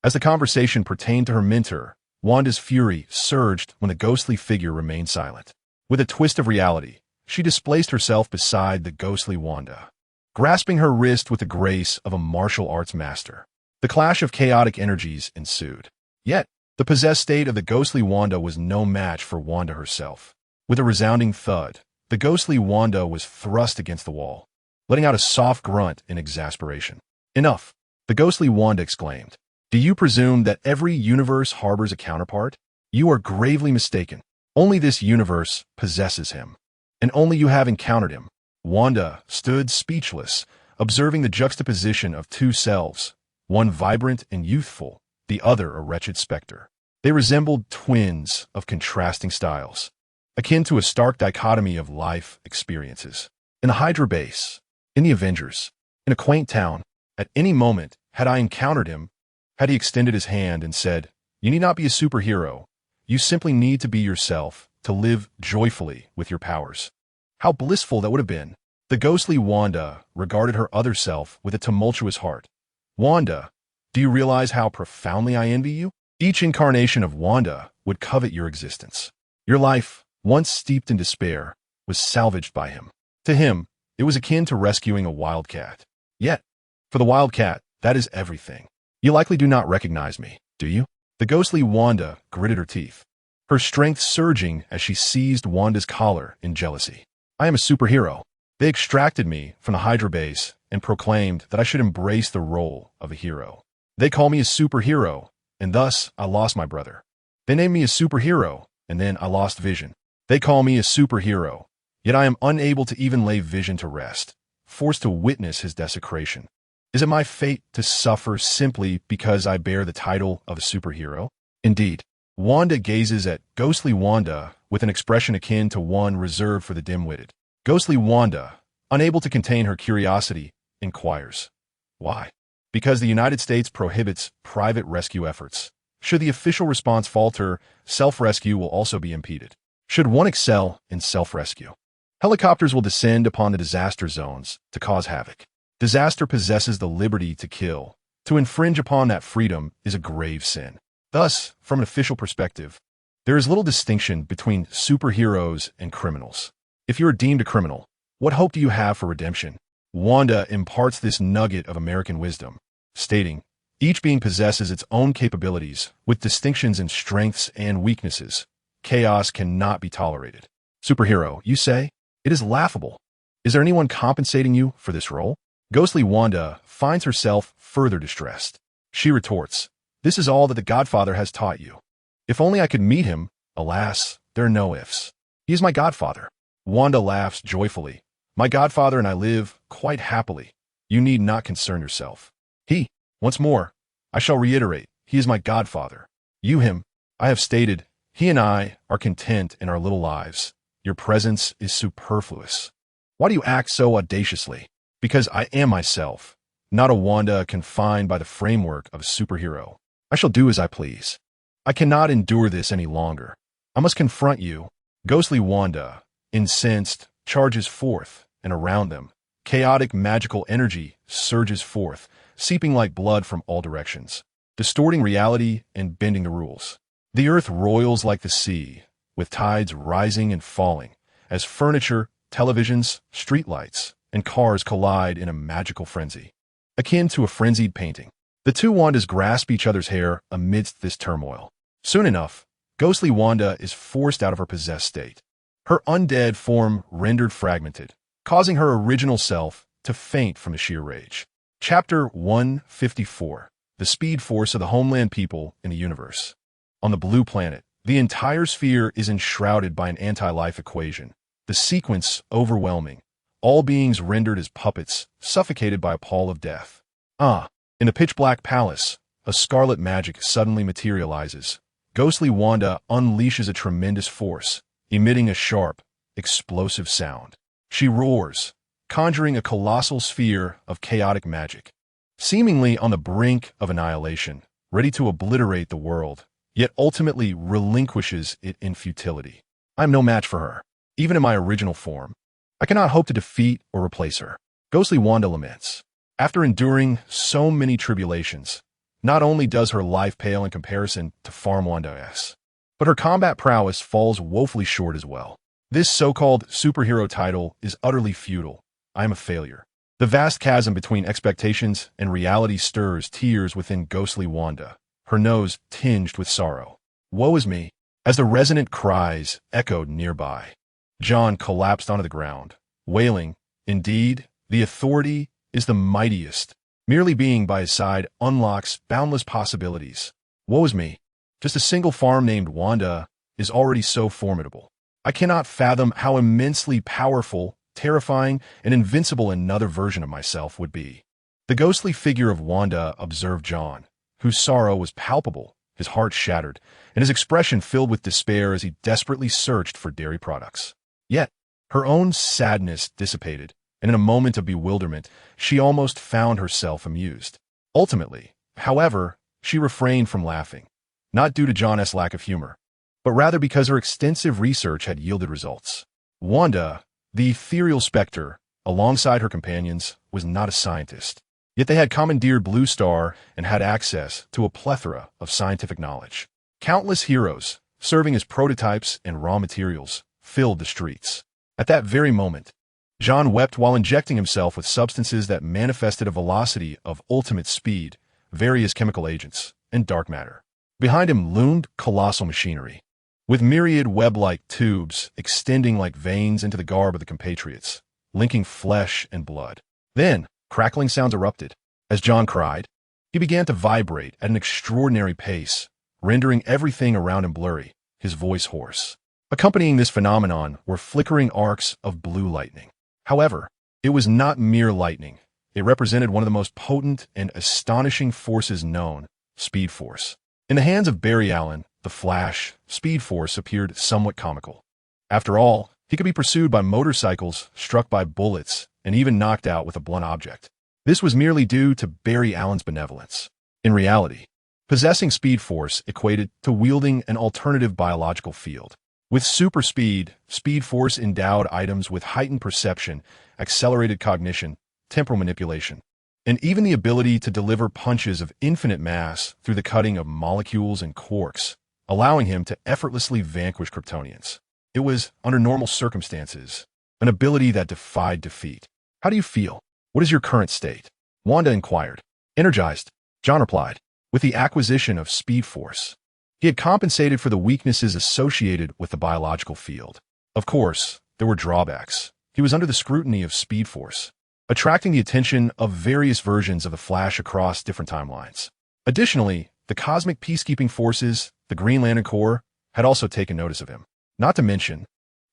As the conversation pertained to her mentor, Wanda's fury surged when the ghostly figure remained silent. With a twist of reality, she displaced herself beside the ghostly Wanda, grasping her wrist with the grace of a martial arts master. The clash of chaotic energies ensued. Yet, the possessed state of the ghostly Wanda was no match for Wanda herself. With a resounding thud, the ghostly Wanda was thrust against the wall, letting out a soft grunt in exasperation. "Enough," the ghostly Wanda exclaimed. "Do you presume that every universe harbors a counterpart? You are gravely mistaken. Only this universe possesses him, and only you have encountered him." Wanda stood speechless, observing the juxtaposition of two selves, one vibrant and youthful, the other a wretched specter. They resembled twins of contrasting styles, akin to a stark dichotomy of life experiences. In the Hydra base, in the Avengers, in a quaint town, at any moment, had I encountered him, had he extended his hand and said, "You need not be a superhero. You simply need to be yourself, to live joyfully with your powers." How blissful that would have been. The ghostly Wanda regarded her other self with a tumultuous heart. "Wanda, do you realize how profoundly I envy you? Each incarnation of Wanda would covet your existence. Your life, once steeped in despair, was salvaged by him. To him, it was akin to rescuing a wildcat. Yet, for the wildcat, that is everything. You likely do not recognize me, do you?" The ghostly Wanda gritted her teeth, her strength surging as she seized Wanda's collar in jealousy. "I am a superhero. They extracted me from the Hydra base and proclaimed that I should embrace the role of a hero. They call me a superhero, and thus I lost my brother. They named me a superhero, and then I lost Vision. They call me a superhero, yet I am unable to even lay Vision to rest, forced to witness his desecration. Is it my fate to suffer simply because I bear the title of a superhero?" Indeed, Wanda gazes at ghostly Wanda with an expression akin to one reserved for the dim-witted. Ghostly Wanda, unable to contain her curiosity, inquires, "Why?" "Because the United States prohibits private rescue efforts. Should the official response falter, self-rescue will also be impeded. Should one excel in self-rescue, helicopters will descend upon the disaster zones to cause havoc. Disaster possesses the liberty to kill. To infringe upon that freedom is a grave sin. Thus, from an official perspective, there is little distinction between superheroes and criminals. If you are deemed a criminal, what hope do you have for redemption?" Wanda imparts this nugget of American wisdom, stating, "Each being possesses its own capabilities, with distinctions in strengths and weaknesses. Chaos cannot be tolerated." Superhero, you say? It is laughable. Is there anyone compensating you for this role? Ghostly Wanda finds herself further distressed. She retorts, "This is all that the Godfather has taught you. If only I could meet him. Alas, there are no ifs. He is my Godfather." Wanda laughs joyfully. "My Godfather and I live quite happily. You need not concern yourself. Once more, I shall reiterate, he is my Godfather. You him, I have stated, he and I are content in our little lives. Your presence is superfluous. Why do you act so audaciously? Because I am myself, not a Wanda confined by the framework of a superhero. I shall do as I please. I cannot endure this any longer. I must confront you." Ghostly Wanda, incensed, charges forth, and around them, chaotic magical energy surges forth, seeping like blood from all directions, distorting reality and bending the rules. The earth roils like the sea, with tides rising and falling, as furniture, televisions, streetlights, and cars collide in a magical frenzy, akin to a frenzied painting. The two Wandas grasp each other's hair amidst this turmoil. Soon enough, ghostly Wanda is forced out of her possessed state, her undead form rendered fragmented, causing her original self to faint from the sheer rage. Chapter 154. The Speed Force of the Homeland People in the Universe. On the blue planet, the entire sphere is enshrouded by an anti-life equation, the sequence overwhelming, all beings rendered as puppets, suffocated by a pall of death. In the pitch-black palace, a scarlet magic suddenly materializes. Ghostly Wanda unleashes a tremendous force, emitting a sharp, explosive sound. She roars, conjuring a colossal sphere of chaotic magic, seemingly on the brink of annihilation, ready to obliterate the world, yet ultimately relinquishes it in futility. I am no match for her, even in my original form. I cannot hope to defeat or replace her. Ghostly Wanda laments. After enduring so many tribulations, not only does her life pale in comparison to Farm Wanda's, but her combat prowess falls woefully short as well. This so-called superhero title is utterly futile. I am a failure. The vast chasm between expectations and reality stirs tears within ghostly Wanda, her nose tinged with sorrow. Woe is me, as the resonant cries echoed nearby. John collapsed onto the ground, wailing, "Indeed, the authority is the mightiest. Merely being by his side unlocks boundless possibilities. Woe is me. Just a single farm named Wanda is already so formidable. I cannot fathom how immensely powerful terrifying, and invincible another version of myself would be. The ghostly figure of Wanda observed John, whose sorrow was palpable, his heart shattered, and his expression filled with despair as he desperately searched for dairy products. Yet, her own sadness dissipated, and in a moment of bewilderment, she almost found herself amused. Ultimately, however, she refrained from laughing, not due to John's lack of humor, but rather because her extensive research had yielded results. Wanda, the ethereal specter, alongside her companions, was not a scientist. Yet they had commandeered Blue Star and had access to a plethora of scientific knowledge. Countless heroes, serving as prototypes and raw materials, filled the streets. At that very moment, John wept while injecting himself with substances that manifested a velocity of ultimate speed, various chemical agents, and dark matter. Behind him loomed colossal machinery, with myriad web-like tubes extending like veins into the garb of the compatriots, linking flesh and blood. Then, crackling sounds erupted. As John cried, he began to vibrate at an extraordinary pace, rendering everything around him blurry, his voice hoarse. Accompanying this phenomenon were flickering arcs of blue lightning. However, it was not mere lightning. It represented one of the most potent and astonishing forces known, Speed Force. In the hands of Barry Allen, the Flash, Speed Force appeared somewhat comical. After all, he could be pursued by motorcycles, struck by bullets, and even knocked out with a blunt object. This was merely due to Barry Allen's benevolence. In reality, possessing Speed Force equated to wielding an alternative biological field. With super speed, Speed Force endowed items with heightened perception, accelerated cognition, temporal manipulation, and even the ability to deliver punches of infinite mass through the cutting of molecules and quarks, allowing him to effortlessly vanquish Kryptonians. It was, under normal circumstances, an ability that defied defeat. How do you feel? What is your current state? Wanda inquired. Energized, John replied, with the acquisition of Speed Force. He had compensated for the weaknesses associated with the biological field. Of course, there were drawbacks. He was under the scrutiny of Speed Force, attracting the attention of various versions of the Flash across different timelines. Additionally, the cosmic peacekeeping forces, the Green Lantern Corps, had also taken notice of him. Not to mention,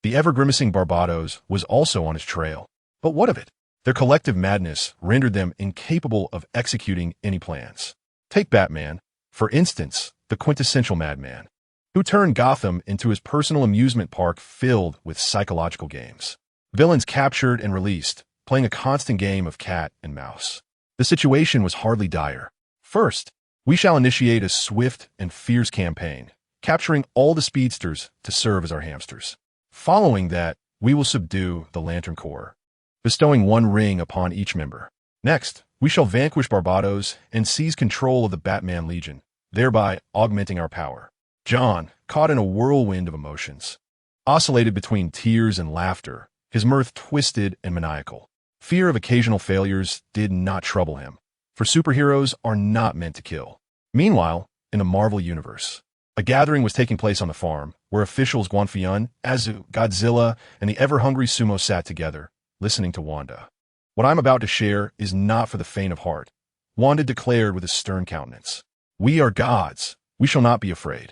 the ever-grimacing Barbados was also on his trail. But what of it? Their collective madness rendered them incapable of executing any plans. Take Batman, for instance, the quintessential madman, who turned Gotham into his personal amusement park filled with psychological games. Villains captured and released, playing a constant game of cat and mouse. The situation was hardly dire. First, we shall initiate a swift and fierce campaign, capturing all the speedsters to serve as our hamsters. Following that, we will subdue the Lantern Corps, bestowing one ring upon each member. Next, we shall vanquish Barbados and seize control of the Batman Legion, thereby augmenting our power. John, caught in a whirlwind of emotions, oscillated between tears and laughter, his mirth twisted and maniacal. Fear of occasional failures did not trouble him, for superheroes are not meant to kill. Meanwhile, in the Marvel Universe, a gathering was taking place on the farm, where officials Guan Fuyun, Azu, Godzilla, and the ever-hungry Sumo sat together, listening to Wanda. What I'm about to share is not for the faint of heart, Wanda declared with a stern countenance. We are gods. We shall not be afraid.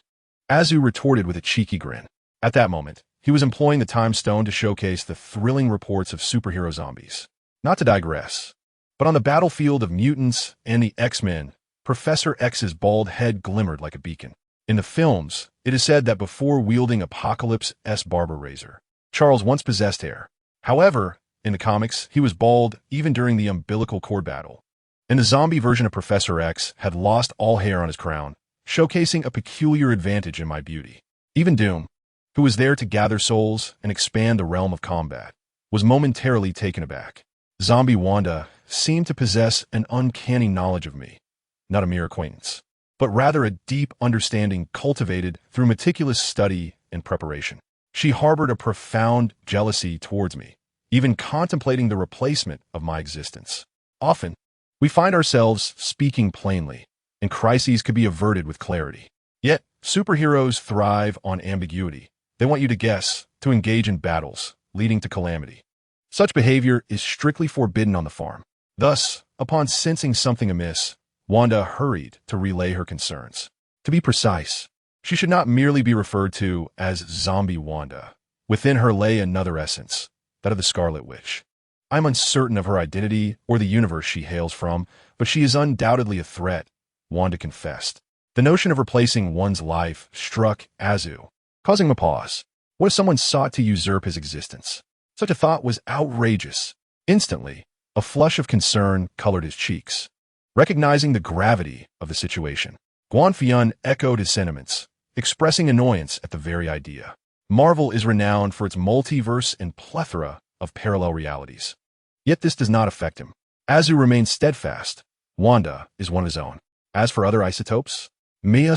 Azu retorted with a cheeky grin. At that moment, he was employing the time stone to showcase the thrilling reports of superhero zombies. Not to digress, but on the battlefield of mutants and the X-Men, Professor X's bald head glimmered like a beacon. In the films, it is said that before wielding Apocalypse's barber razor, Charles once possessed hair. However, in the comics, he was bald even during the umbilical cord battle. And the zombie version of Professor X had lost all hair on his crown, showcasing a peculiar advantage in my beauty. Even Doom, who was there to gather souls and expand the realm of combat, was momentarily taken aback. Zombie Wanda seemed to possess an uncanny knowledge of me, not a mere acquaintance, but rather a deep understanding cultivated through meticulous study and preparation. She harbored a profound jealousy towards me, even contemplating the replacement of my existence. Often, we find ourselves speaking plainly, and crises could be averted with clarity. Yet, superheroes thrive on ambiguity. They want you to guess, to engage in battles, leading to calamity. Such behavior is strictly forbidden on the farm. Thus, upon sensing something amiss, Wanda hurried to relay her concerns. To be precise, she should not merely be referred to as Zombie Wanda. Within her lay another essence, that of the Scarlet Witch. I'm uncertain of her identity or the universe she hails from, but she is undoubtedly a threat, Wanda confessed. The notion of replacing one's life struck Azu, causing him a pause. What if someone sought to usurp his existence? Such a thought was outrageous. Instantly, a flush of concern colored his cheeks. Recognizing the gravity of the situation, Guan Fuyun echoed his sentiments, expressing annoyance at the very idea. Marvel is renowned for its multiverse and plethora of parallel realities. Yet this does not affect him. Azu remains steadfast. Wanda is one of his own. As for other isotopes, we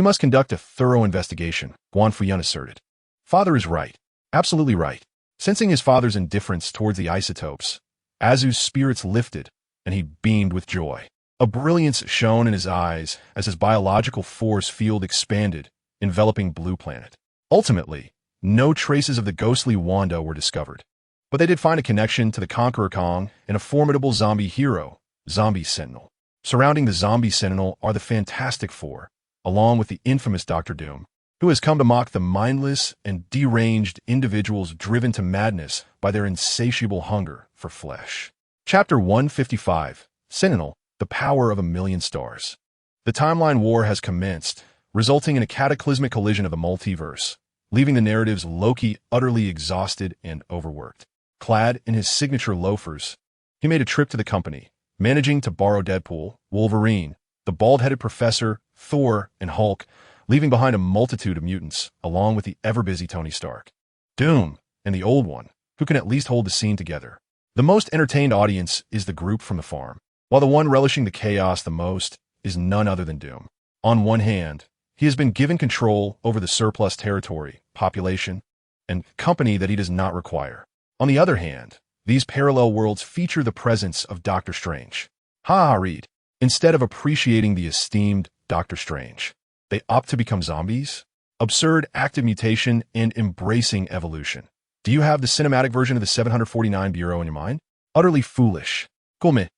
must conduct a thorough investigation, Guan Fuyun asserted. Father is right. Absolutely right. Sensing his father's indifference towards the isotopes, Azu's spirits lifted, and he beamed with joy. A brilliance shone in his eyes as his biological force field expanded, enveloping Blue Planet. Ultimately, no traces of the ghostly Wanda were discovered, but they did find a connection to the Conqueror Kong and a formidable zombie hero, Zombie Sentinel. Surrounding the Zombie Sentinel are the Fantastic Four, along with the infamous Dr. Doom, who has come to mock the mindless and deranged individuals driven to madness by their insatiable hunger for flesh. Chapter 155, Sentinel, the Power of a Million Stars. The timeline war has commenced, resulting in a cataclysmic collision of the multiverse, leaving the narrative's Loki utterly exhausted and overworked. Clad in his signature loafers, he made a trip to the company, managing to borrow Deadpool, Wolverine, the bald-headed Professor, Thor, and Hulk, leaving behind a multitude of mutants, along with the ever-busy Tony Stark. Doom, and the Old One, who can at least hold the scene together. The most entertained audience is the group from the farm, while the one relishing the chaos the most is none other than Doom. On one hand, he has been given control over the surplus territory, population, and company that he does not require. On the other hand, these parallel worlds feature the presence of Doctor Strange. Reed. Instead of appreciating the esteemed Doctor Strange, they opt to become zombies? Absurd active mutation and embracing evolution. Do you have the cinematic version of the 749 Bureau in your mind? Utterly foolish. Cool me.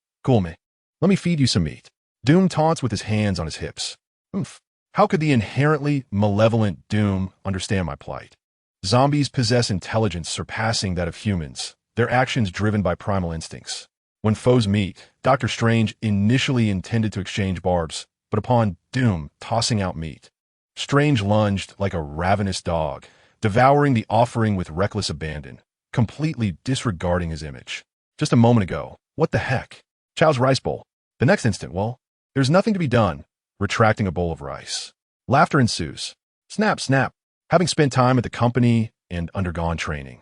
Let me feed you some meat. Doom taunts with his hands on his hips. Oomph. How could the inherently malevolent Doom understand my plight? Zombies possess intelligence surpassing that of humans, their actions driven by primal instincts. When foes meet, Doctor Strange initially intended to exchange barbs, but upon Doom tossing out meat, Strange lunged like a ravenous dog, devouring the offering with reckless abandon, completely disregarding his image. Just a moment ago, what the heck? Chow's rice bowl. The next instant, well, there's nothing to be done, retracting a bowl of rice. Laughter ensues. Snap, snap. Having spent time at the company and undergone training,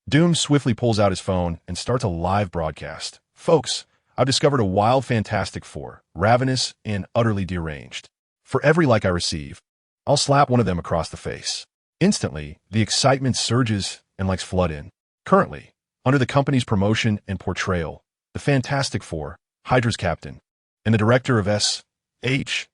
Doom swiftly pulls out his phone and starts a live broadcast. Folks, I've discovered a wild Fantastic Four, ravenous and utterly deranged. For every like I receive, I'll slap one of them across the face. Instantly, the excitement surges and likes flood in. Currently, under the company's promotion and portrayal, the Fantastic Four, Hydra's captain, and the director of SHIELD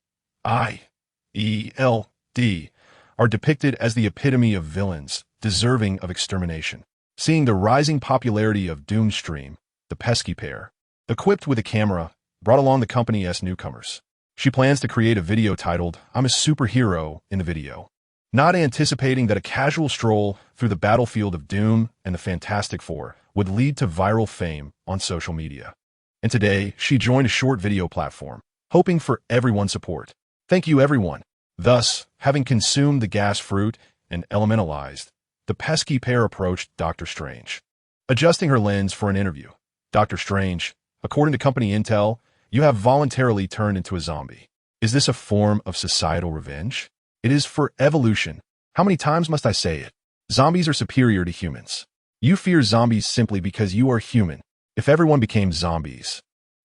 are depicted as the epitome of villains deserving of extermination. Seeing the rising popularity of Doomstream, the pesky pair, equipped with a camera, brought along the company's newcomers. She plans to create a video titled, "I'm a Superhero" in the video, not anticipating that a casual stroll through the battlefield of Doom and the Fantastic Four would lead to viral fame on social media. And today, she joined a short video platform, hoping for everyone's support. Thank you, everyone. Thus, having consumed the gas fruit and elementalized, the pesky pair approached Doctor Strange. Adjusting her lens for an interview, Doctor Strange, according to company intel, you have voluntarily turned into a zombie. Is this a form of societal revenge? It is for evolution. How many times must I say it? Zombies are superior to humans. You fear zombies simply because you are human. If everyone became zombies,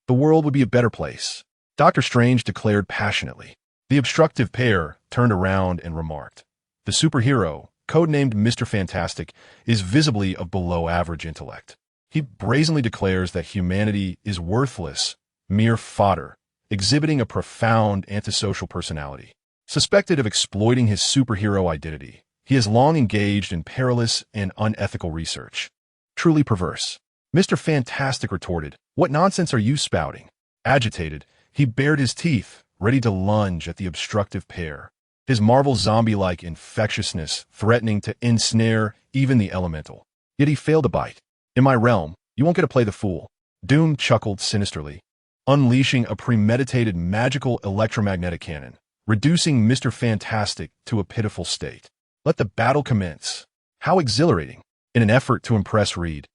the world would be a better place. Doctor Strange declared passionately. The obstructive pair turned around and remarked, the superhero, codenamed Mr. Fantastic, is visibly of below-average intellect. He brazenly declares that humanity is worthless, mere fodder, exhibiting a profound antisocial personality. Suspected of exploiting his superhero identity, he has long engaged in perilous and unethical research. Truly perverse. Mr. Fantastic retorted, what nonsense are you spouting? Agitated, he bared his teeth, ready to lunge at the obstructive pair, his Marvel zombie-like infectiousness threatening to ensnare even the elemental. Yet he failed to bite. In my realm, you won't get to play the fool. Doom chuckled sinisterly, unleashing a premeditated magical electromagnetic cannon, reducing Mr. Fantastic to a pitiful state. Let the battle commence. How exhilarating. In an effort to impress Reed,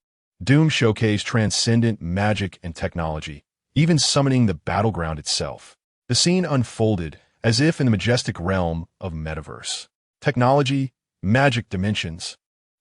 Doom showcased transcendent magic and technology, even summoning the battleground itself. The scene unfolded as if in the majestic realm of metaverse. Technology, magic dimensions,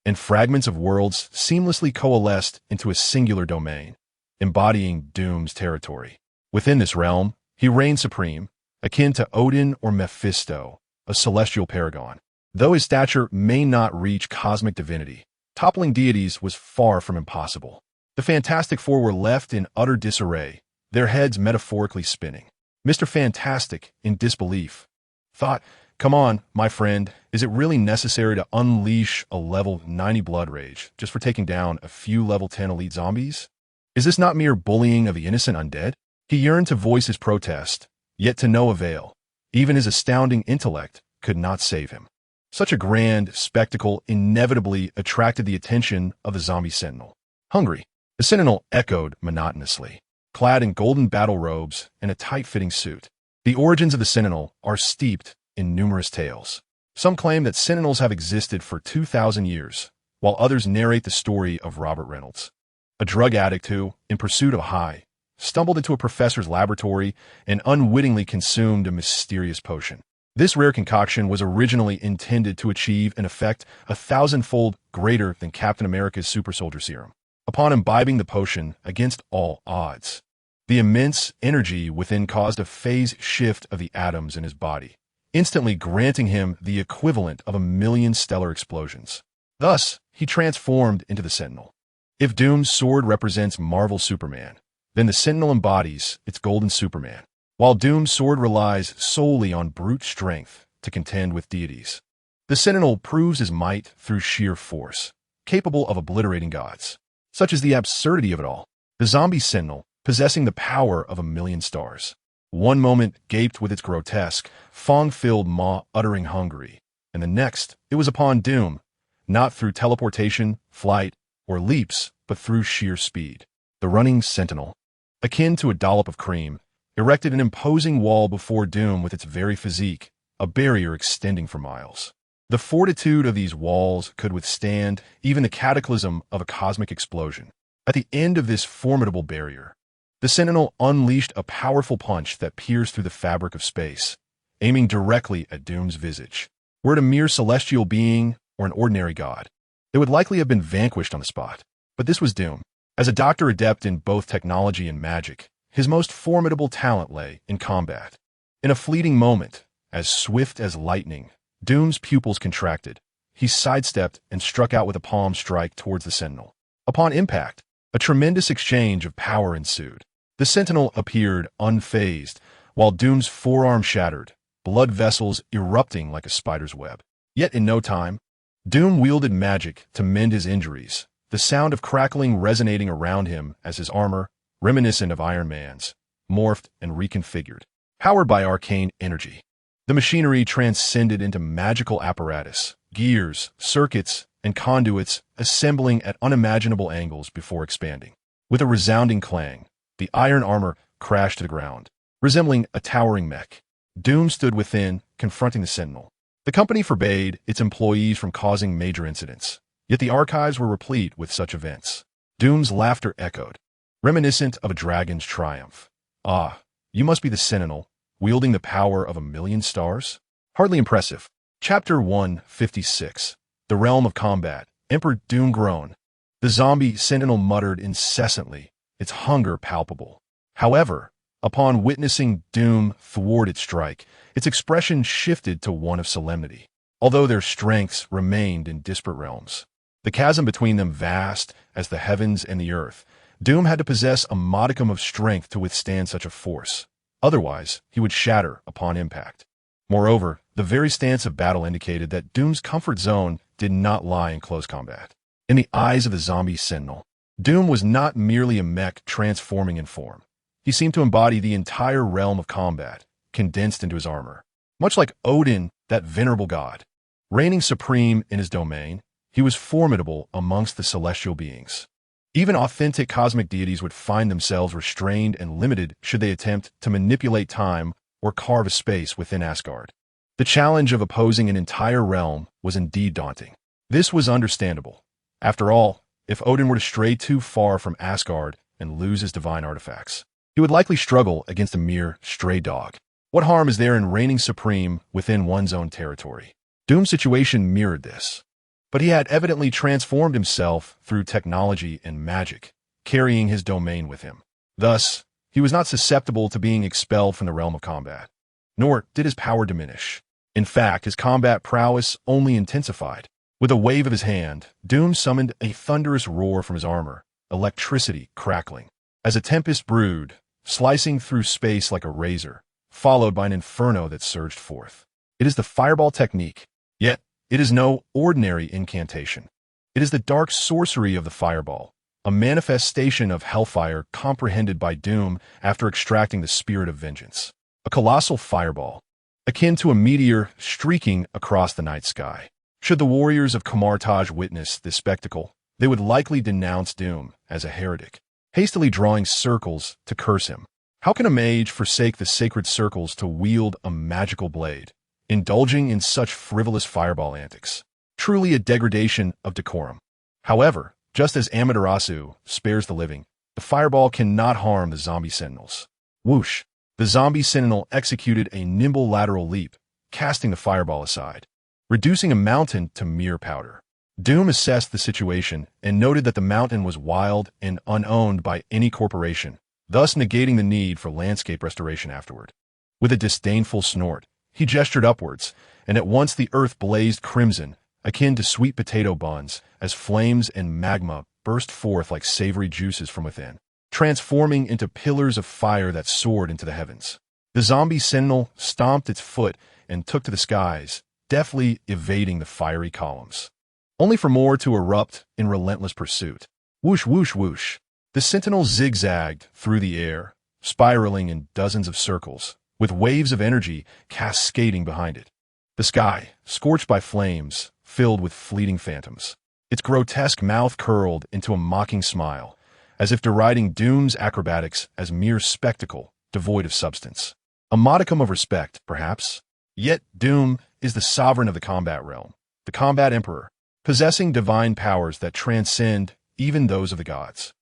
and fragments of worlds seamlessly coalesced into a singular domain, embodying Doom's territory. Within this realm, he reigned supreme, akin to Odin or Mephisto, a celestial paragon. Though his stature may not reach cosmic divinity, toppling deities was far from impossible. The Fantastic Four were left in utter disarray, their heads metaphorically spinning. Mr. Fantastic, in disbelief, thought, "Come on, my friend, is it really necessary to unleash a level 90 blood rage just for taking down a few level 10 elite zombies? Is this not mere bullying of the innocent undead?" He yearned to voice his protest, yet to no avail. Even his astounding intellect could not save him. Such a grand spectacle inevitably attracted the attention of the zombie sentinel. Hungry, the sentinel echoed monotonously, clad in golden battle robes and a tight-fitting suit. The origins of the sentinel are steeped in numerous tales. Some claim that sentinels have existed for 2,000 years, while others narrate the story of Robert Reynolds, a drug addict who, in pursuit of a high, stumbled into a professor's laboratory and unwittingly consumed a mysterious potion. This rare concoction was originally intended to achieve an effect 1,000-fold greater than Captain America's super soldier serum. Upon imbibing the potion against all odds, the immense energy within caused a phase shift of the atoms in his body, instantly granting him the equivalent of 1,000,000 stellar explosions. Thus, he transformed into the Sentinel. If Doom's sword represents Marvel's Superman, then the Sentinel embodies its golden Superman. While Doom's sword relies solely on brute strength to contend with deities, the Sentinel proves his might through sheer force, capable of obliterating gods. Such is the absurdity of it all. The zombie Sentinel, possessing the power of 1,000,000 stars, one moment gaped with its grotesque, fong-filled maw uttering hungry, and the next it was upon Doom, not through teleportation, flight, or leaps, but through sheer speed. The running Sentinel, akin to a dollop of cream, erected an imposing wall before Doom with its very physique, a barrier extending for miles. The fortitude of these walls could withstand even the cataclysm of a cosmic explosion. At the end of this formidable barrier, the Sentinel unleashed a powerful punch that pierced through the fabric of space, aiming directly at Doom's visage. Were it a mere celestial being or an ordinary god, it would likely have been vanquished on the spot. But this was Doom. As a doctor adept in both technology and magic, his most formidable talent lay in combat. In a fleeting moment, as swift as lightning, Doom's pupils contracted. He sidestepped and struck out with a palm strike towards the Sentinel. Upon impact, a tremendous exchange of power ensued. The Sentinel appeared unfazed, while Doom's forearm shattered, blood vessels erupting like a spider's web. Yet in no time, Doom wielded magic to mend his injuries, the sound of crackling resonating around him as his armor, reminiscent of Iron Man's, morphed and reconfigured. Powered by arcane energy, the machinery transcended into magical apparatus, gears, circuits, and conduits assembling at unimaginable angles before expanding. With a resounding clang, the iron armor crashed to the ground, resembling a towering mech. Doom stood within, confronting the Sentinel. The company forbade its employees from causing major incidents, yet the archives were replete with such events. Doom's laughter echoed, reminiscent of a dragon's triumph. "Ah, you must be the Sentinel, wielding the power of 1,000,000 stars? Hardly impressive." Chapter 156. The Realm of Combat. Emperor Doom groaned. The zombie Sentinel muttered incessantly, its hunger palpable. However, upon witnessing Doom thwart its strike, its expression shifted to one of solemnity. Although their strengths remained in disparate realms, the chasm between them vast as the heavens and the earth, Doom had to possess a modicum of strength to withstand such a force. Otherwise, he would shatter upon impact. Moreover, the very stance of battle indicated that Doom's comfort zone did not lie in close combat. In the eyes of the zombie Sentinel, Doom was not merely a mech transforming in form. He seemed to embody the entire realm of combat, condensed into his armor. Much like Odin, that venerable god, reigning supreme in his domain, he was formidable amongst the celestial beings. Even authentic cosmic deities would find themselves restrained and limited should they attempt to manipulate time or carve a space within Asgard. The challenge of opposing an entire realm was indeed daunting. This was understandable. After all, if Odin were to stray too far from Asgard and lose his divine artifacts, he would likely struggle against a mere stray dog. What harm is there in reigning supreme within one's own territory? Doom's situation mirrored this. But he had evidently transformed himself through technology and magic, carrying his domain with him. Thus, he was not susceptible to being expelled from the realm of combat. Nor did his power diminish. In fact, his combat prowess only intensified. With a wave of his hand, Doom summoned a thunderous roar from his armor, electricity crackling. As a tempest brewed, slicing through space like a razor, followed by an inferno that surged forth. It is the fireball technique, yet it is no ordinary incantation. It is the dark sorcery of the fireball, a manifestation of hellfire comprehended by Doom after extracting the spirit of vengeance. A colossal fireball, akin to a meteor streaking across the night sky. Should the warriors of Kamartaj witness this spectacle, they would likely denounce Doom as a heretic, hastily drawing circles to curse him. How can a mage forsake the sacred circles to wield a magical blade, indulging in such frivolous fireball antics? Truly a degradation of decorum. However, just as Amaterasu spares the living, the fireball cannot harm the zombie sentinels. Whoosh! The zombie sentinel executed a nimble lateral leap, casting the fireball aside, reducing a mountain to mere powder. Doom assessed the situation and noted that the mountain was wild and unowned by any corporation, thus negating the need for landscape restoration afterward. With a disdainful snort, he gestured upwards, and at once the earth blazed crimson, akin to sweet potato buns, as flames and magma burst forth like savory juices from within, transforming into pillars of fire that soared into the heavens. The zombie sentinel stomped its foot and took to the skies, deftly evading the fiery columns, only for more to erupt in relentless pursuit. Whoosh, whoosh, whoosh. The sentinel zigzagged through the air, spiraling in dozens of circles, with waves of energy cascading behind it. The sky, scorched by flames, filled with fleeting phantoms. Its grotesque mouth curled into a mocking smile, as if deriding Doom's acrobatics as mere spectacle, devoid of substance. A modicum of respect, perhaps. Yet Doom is the sovereign of the combat realm, the combat emperor, possessing divine powers that transcend even those of the gods.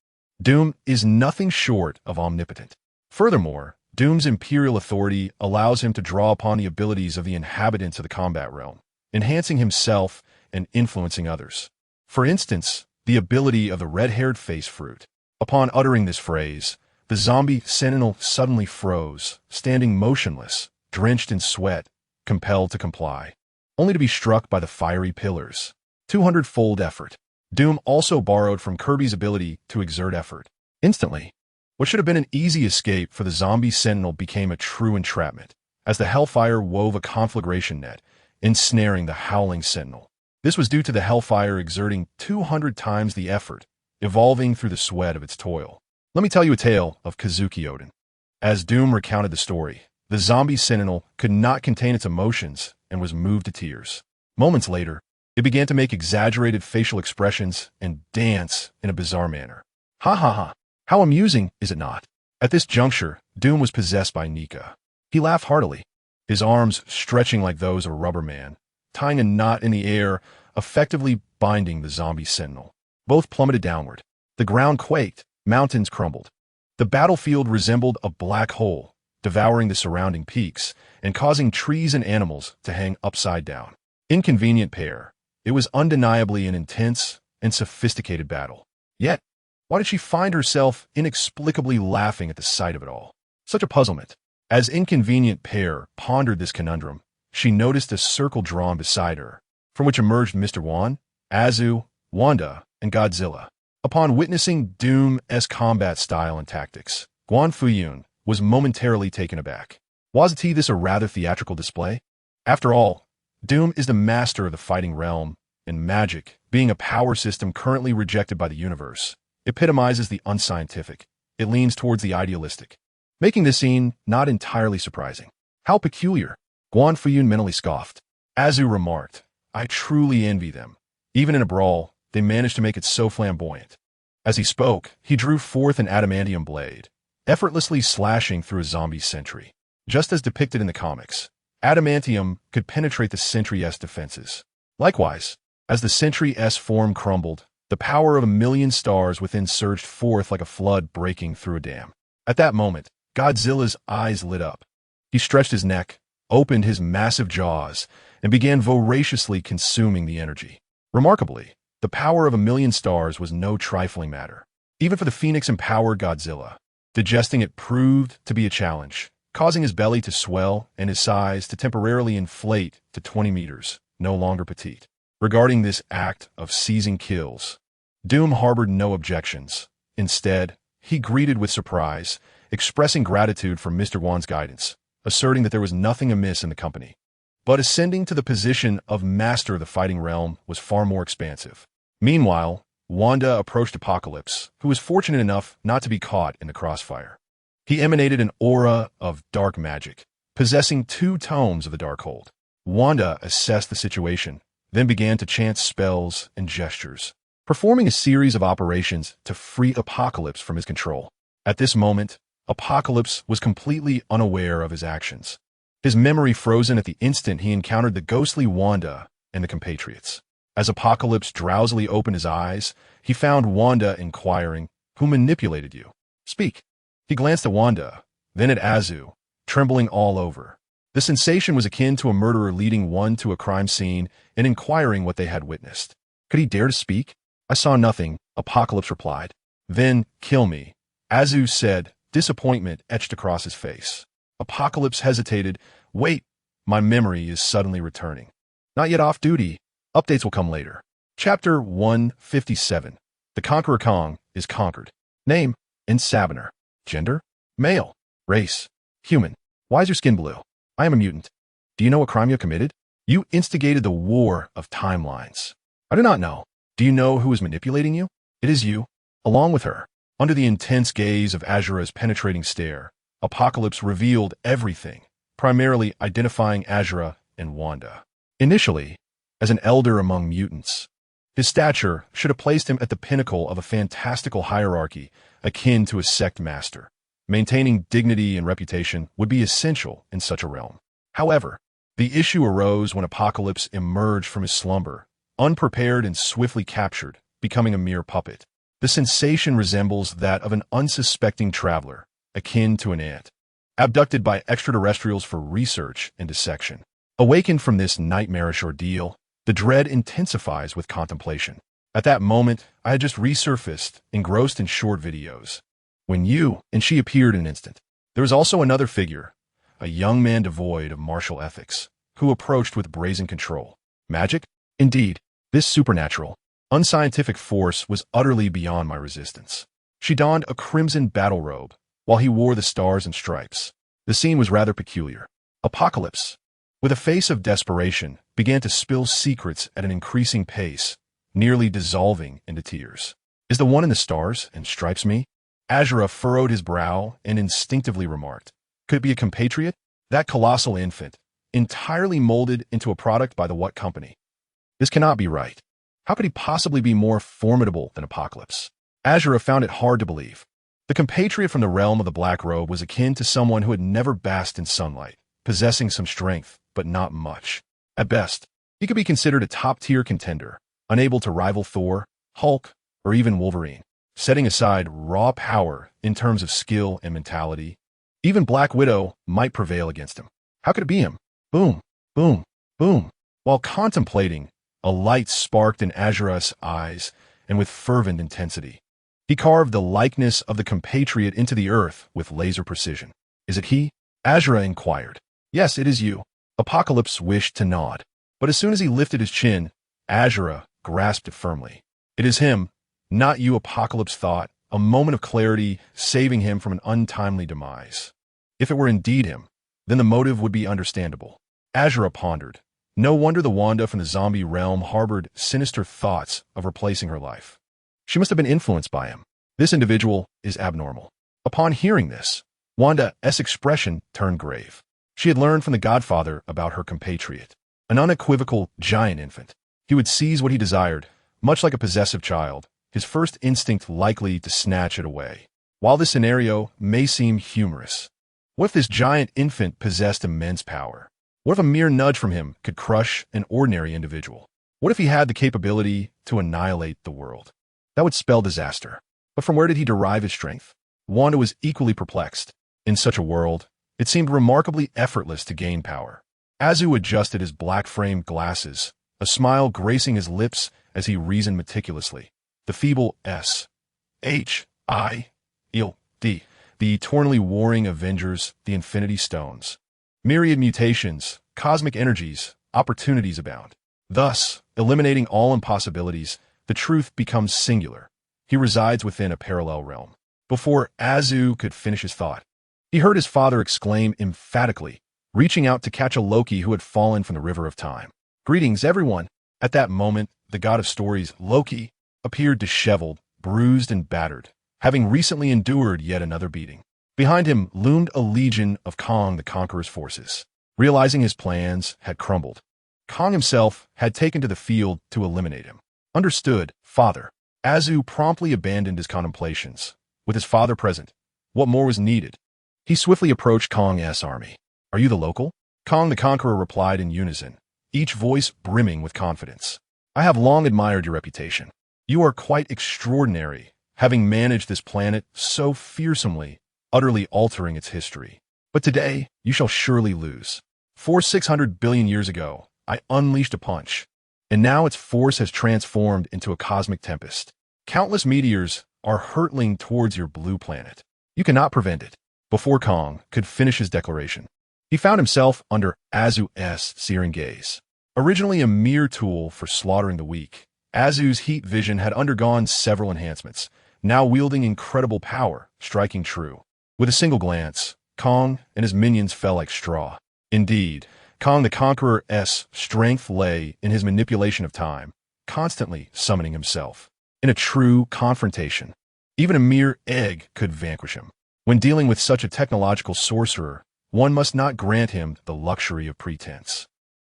Doom is nothing short of omnipotent. Furthermore, Doom's imperial authority allows him to draw upon the abilities of the inhabitants of the combat realm, enhancing himself and influencing others. For instance, the ability of the red-haired face fruit. Upon uttering this phrase, the zombie sentinel suddenly froze, standing motionless, drenched in sweat, compelled to comply, only to be struck by the fiery pillars. 200-fold effort. Doom also borrowed from Kirby's ability to exert effort. Instantly, what should have been an easy escape for the zombie sentinel became a true entrapment, as the hellfire wove a conflagration net, ensnaring the howling sentinel. This was due to the hellfire exerting 200 times the effort, evolving through the sweat of its toil. Let me tell you a tale of Kazuki Odin. As Doom recounted the story, the zombie sentinel could not contain its emotions and was moved to tears. Moments later, it began to make exaggerated facial expressions and dance in a bizarre manner. Ha ha ha. How amusing, is it not? At this juncture, Doom was possessed by Nika. He laughed heartily, his arms stretching like those of a rubber man, tying a knot in the air, effectively binding the zombie sentinel. Both plummeted downward. The ground quaked, mountains crumbled. The battlefield resembled a black hole, devouring the surrounding peaks and causing trees and animals to hang upside down. Inconvenient pair. It was undeniably an intense and sophisticated battle. Yet, why did she find herself inexplicably laughing at the sight of it all? Such a puzzlement. As Inconvenient Pair pondered this conundrum, she noticed a circle drawn beside her, from which emerged Mr. Wan, Azu, Wanda, and Godzilla. Upon witnessing Doom's combat style and tactics, Guan Fuyun was momentarily taken aback. Wasn't this a rather theatrical display? After all, Doom is the master of the fighting realm, and magic, being a power system currently rejected by the universe, epitomizes the unscientific. It leans towards the idealistic, making this scene not entirely surprising. How peculiar. Guan Fuyun mentally scoffed. Azu remarked, I truly envy them. Even in a brawl, they managed to make it so flamboyant. As he spoke, he drew forth an adamantium blade, effortlessly slashing through a zombie's sentry. Just as depicted in the comics, adamantium could penetrate the sentry's defenses. Likewise, as the sentry's form crumbled, the power of 1,000,000 stars within surged forth like a flood breaking through a dam. At that moment, Godzilla's eyes lit up. He stretched his neck, opened his massive jaws, and began voraciously consuming the energy. Remarkably, the power of 1,000,000 stars was no trifling matter. Even for the Phoenix-empowered Godzilla, digesting it proved to be a challenge, causing his belly to swell and his size to temporarily inflate to 20 meters, no longer petite. Regarding this act of seizing kills, Doom harbored no objections. Instead, he greeted with surprise, expressing gratitude for Mr. Guan's guidance, asserting that there was nothing amiss in the company. But ascending to the position of master of the fighting realm was far more expansive. Meanwhile, Wanda approached Apocalypse, who was fortunate enough not to be caught in the crossfire. He emanated an aura of dark magic, possessing 2 tomes of the Darkhold. Wanda assessed the situation, then began to chant spells and gestures, performing a series of operations to free Apocalypse from his control. At this moment, Apocalypse was completely unaware of his actions, his memory frozen at the instant he encountered the ghostly Wanda and the compatriots. As Apocalypse drowsily opened his eyes, he found Wanda inquiring, "Who manipulated you? Speak." He glanced at Wanda, then at Azu, trembling all over. The sensation was akin to a murderer leading one to a crime scene and inquiring what they had witnessed. Could he dare to speak? "I saw nothing," Apocalypse replied. "Then kill me," Azu said, disappointment etched across his face. Apocalypse hesitated. "Wait, my memory is suddenly returning. Not yet off duty. Updates will come later." Chapter 157. The Conqueror Kong is conquered. Name: Insabiner. Gender: male. Race: human. Why is your skin blue? I am a mutant. Do you know what crime you committed? You instigated the war of timelines. I do not know. Do you know who is manipulating you? It is you, along with her. Under the intense gaze of Azura's penetrating stare, Apocalypse revealed everything, primarily identifying Azura and Wanda. Initially, as an elder among mutants, his stature should have placed him at the pinnacle of a fantastical hierarchy akin to a sect master. Maintaining dignity and reputation would be essential in such a realm. However, the issue arose when Apocalypse emerged from his slumber, unprepared and swiftly captured, becoming a mere puppet. The sensation resembles that of an unsuspecting traveler, akin to an ant, abducted by extraterrestrials for research and dissection. Awakened from this nightmarish ordeal, the dread intensifies with contemplation. At that moment, I had just resurfaced, engrossed in short videos, when you and she appeared in an instant. There was also another figure, a young man devoid of martial ethics, who approached with brazen control. Magic? Indeed, this supernatural, unscientific force was utterly beyond my resistance. She donned a crimson battle robe, while he wore the stars and stripes. The scene was rather peculiar. Apocalypse, with a face of desperation, began to spill secrets at an increasing pace, nearly dissolving into tears. "Is the one in the stars and stripes me?" Azura furrowed his brow and instinctively remarked. "Could it be a compatriot? That colossal infant, entirely molded into a product by the what company? This cannot be right. How could he possibly be more formidable than Apocalypse?" Azura found it hard to believe. The compatriot from the realm of the Black Robe was akin to someone who had never basked in sunlight, possessing some strength, but not much. At best, he could be considered a top-tier contender, unable to rival Thor, Hulk, or even Wolverine. Setting aside raw power in terms of skill and mentality, even Black Widow might prevail against him. How could it be him? Boom, boom, boom. While contemplating, a light sparked in Azura's eyes, and with fervent intensity, he carved the likeness of the compatriot into the earth with laser precision. "Is it he?" Azura inquired. "Yes, it is you." Apocalypse wished to nod, but as soon as he lifted his chin, Azura grasped it firmly. "It is him, not you," Apocalypse thought, a moment of clarity saving him from an untimely demise. If it were indeed him, then the motive would be understandable. Azura pondered. No wonder the Wanda from the zombie realm harbored sinister thoughts of replacing her life. She must have been influenced by him. This individual is abnormal. Upon hearing this, Wanda's expression turned grave. She had learned from the Godfather about her compatriot, an unequivocal giant infant. He would seize what he desired, much like a possessive child, his first instinct likely to snatch it away. While this scenario may seem humorous, what if this giant infant possessed immense power? What if a mere nudge from him could crush an ordinary individual? What if he had the capability to annihilate the world? That would spell disaster. But from where did he derive his strength? Wanda was equally perplexed. In such a world, it seemed remarkably effortless to gain power. Azu adjusted his black-framed glasses, a smile gracing his lips as he reasoned meticulously. The feeble S-H-I-L-D, the eternally warring Avengers, the Infinity Stones. Myriad mutations, cosmic energies, opportunities abound. Thus, eliminating all impossibilities, the truth becomes singular. He resides within a parallel realm. Before Azu could finish his thought, he heard his father exclaim emphatically, reaching out to catch a Loki who had fallen from the river of time. "Greetings, everyone." At that moment, the god of stories, Loki, appeared disheveled, bruised, and battered, having recently endured yet another beating. Behind him loomed a legion of Kong the Conqueror's forces. Realizing his plans had crumbled, Kong himself had taken to the field to eliminate him. "Understood, father." Azu promptly abandoned his contemplations. With his father present, what more was needed? He swiftly approached Kong's army. "Are you the local?" Kong the Conqueror replied in unison, each voice brimming with confidence. "I have long admired your reputation. You are quite extraordinary, having managed this planet so fearsomely, utterly altering its history. But today, you shall surely lose. 600 billion years ago, I unleashed a punch, and now its force has transformed into a cosmic tempest. Countless meteors are hurtling towards your blue planet. You cannot prevent it." Before Kong could finish his declaration, he found himself under Azu's searing gaze. Originally a mere tool for slaughtering the weak, Azu's heat vision had undergone several enhancements, now wielding incredible power, striking true. With a single glance, Kong and his minions fell like straw. Indeed, Kong the Conqueror's strength lay in his manipulation of time, constantly summoning himself. In a true confrontation, even a mere egg could vanquish him. When dealing with such a technological sorcerer, one must not grant him the luxury of pretense.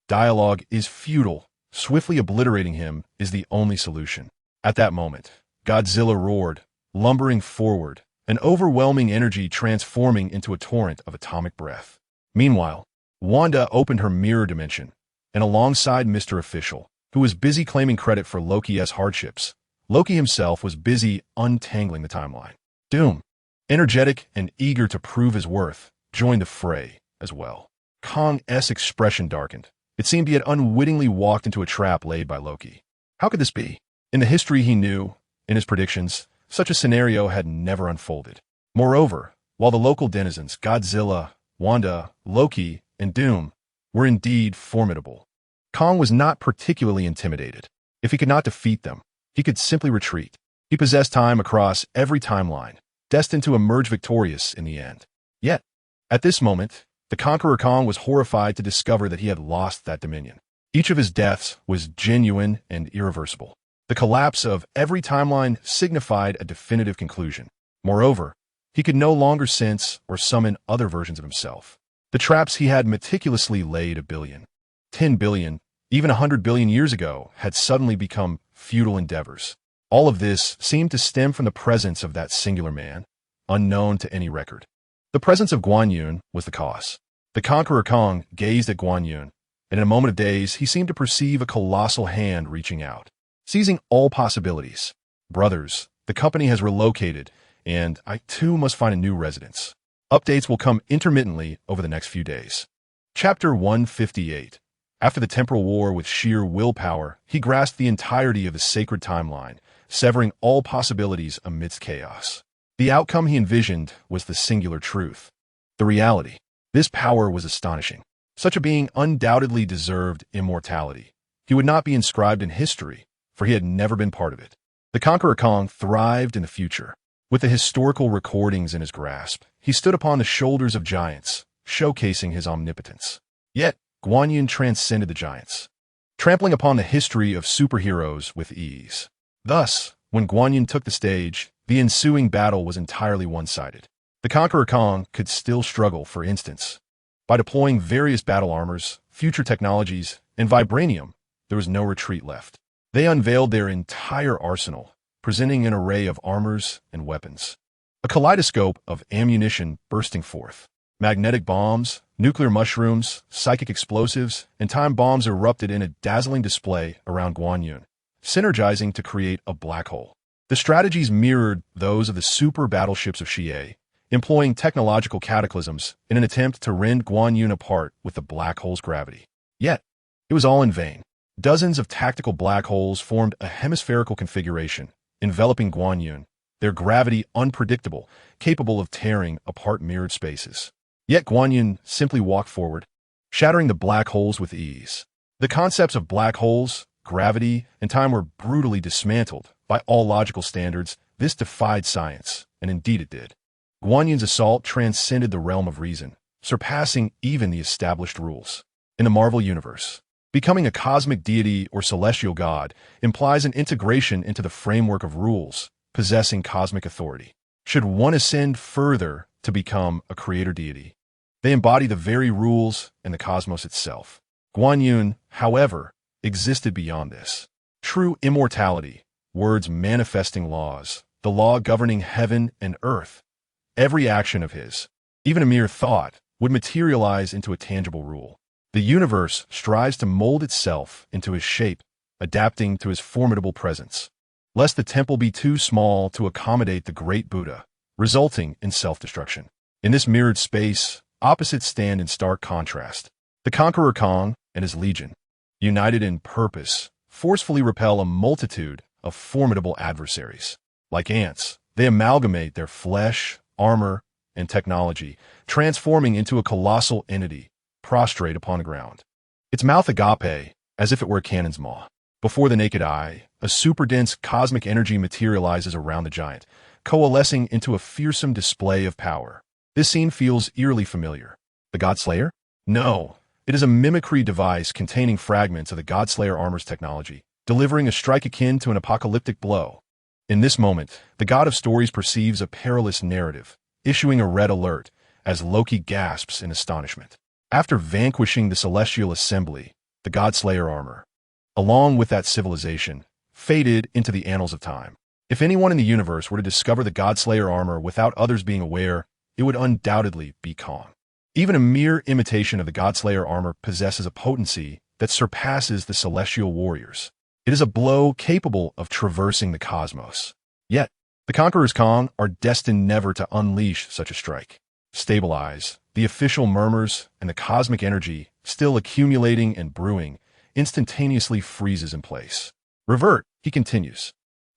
Dialogue is futile. Swiftly obliterating him is the only solution. At that moment, Godzilla roared, lumbering forward, an overwhelming energy transforming into a torrent of atomic breath. Meanwhile, Wanda opened her mirror dimension, and alongside Mr. Official, who was busy claiming credit for Loki's hardships, Loki himself was busy untangling the timeline. Doom, energetic and eager to prove his worth, joined the fray as well. Kong's expression darkened. It seemed he had unwittingly walked into a trap laid by Loki. How could this be? In the history he knew, in his predictions, such a scenario had never unfolded. Moreover, while the local denizens, Godzilla, Wanda, Loki, and Doom, were indeed formidable, Kong was not particularly intimidated. If he could not defeat them, he could simply retreat. He possessed time across every timeline, destined to emerge victorious in the end. Yet, at this moment, the Conqueror Kong was horrified to discover that he had lost that dominion. Each of his deaths was genuine and irreversible. The collapse of every timeline signified a definitive conclusion. Moreover, he could no longer sense or summon other versions of himself. The traps he had meticulously laid 1 billion, 10 billion, even 100 billion years ago had suddenly become futile endeavors. All of this seemed to stem from the presence of that singular man, unknown to any record. The presence of Guan Fuyun was the cause. The Conqueror Kong gazed at Guan Fuyun, and in a moment of daze, he seemed to perceive a colossal hand reaching out, seizing all possibilities. "Brothers, the company has relocated, and I too must find a new residence. Updates will come intermittently over the next few days." Chapter 158. After the temporal war with sheer willpower, he grasped the entirety of the sacred timeline, severing all possibilities amidst chaos. The outcome he envisioned was the singular truth. The reality. This power was astonishing. Such a being undoubtedly deserved immortality. He would not be inscribed in history, for he had never been part of it. The Conqueror Kong thrived in the future. With the historical recordings in his grasp, he stood upon the shoulders of giants, showcasing his omnipotence. Yet, Guan Fuyun transcended the giants, trampling upon the history of superheroes with ease. Thus, when Guan Fuyun took the stage, the ensuing battle was entirely one-sided. The Conqueror Kong could still struggle, for instance, by deploying various battle armors, future technologies, and vibranium, there was no retreat left. They unveiled their entire arsenal, presenting an array of armors and weapons. A kaleidoscope of ammunition bursting forth. Magnetic bombs, nuclear mushrooms, psychic explosives, and time bombs erupted in a dazzling display around Guan Fuyun, synergizing to create a black hole. The strategies mirrored those of the super battleships of Xie, employing technological cataclysms in an attempt to rend Guan Fuyun apart with the black hole's gravity. Yet, it was all in vain. Dozens of tactical black holes formed a hemispherical configuration, enveloping Guan Fuyun, their gravity unpredictable, capable of tearing apart mirrored spaces. Yet Guan Fuyun simply walked forward, shattering the black holes with ease. The concepts of black holes, gravity, and time were brutally dismantled. By all logical standards, this defied science, and indeed it did. Guan Yun's assault transcended the realm of reason, surpassing even the established rules. In the Marvel Universe, becoming a cosmic deity or celestial god implies an integration into the framework of rules, possessing cosmic authority. Should one ascend further to become a creator deity, they embody the very rules and the cosmos itself. Guan Fuyun, however, existed beyond this. True immortality, words manifesting laws, the law governing heaven and earth. Every action of his, even a mere thought, would materialize into a tangible rule. The universe strives to mold itself into his shape, adapting to his formidable presence, lest the temple be too small to accommodate the great Buddha, resulting in self-destruction. In this mirrored space, opposites stand in stark contrast. The conqueror Kong and his legion, united in purpose, forcefully repel a multitude of formidable adversaries. Like ants, they amalgamate their flesh, armor, and technology, transforming into a colossal entity, prostrate upon the ground. Its mouth agape, as if it were a cannon's maw. Before the naked eye, a super-dense cosmic energy materializes around the giant, coalescing into a fearsome display of power. This scene feels eerily familiar. The Godslayer? No, it is a mimicry device containing fragments of the Godslayer armor's technology, delivering a strike akin to an apocalyptic blow. In this moment, the god of stories perceives a perilous narrative, issuing a red alert as Loki gasps in astonishment. After vanquishing the celestial assembly, the Godslayer armor, along with that civilization, faded into the annals of time. If anyone in the universe were to discover the Godslayer armor without others being aware, it would undoubtedly be Kong. Even a mere imitation of the Godslayer armor possesses a potency that surpasses the celestial warriors. It is a blow capable of traversing the cosmos. Yet, the conquerors Kong are destined never to unleash such a strike. Stabilize, the official murmurs, and the cosmic energy, still accumulating and brewing, instantaneously freezes in place. Revert, he continues.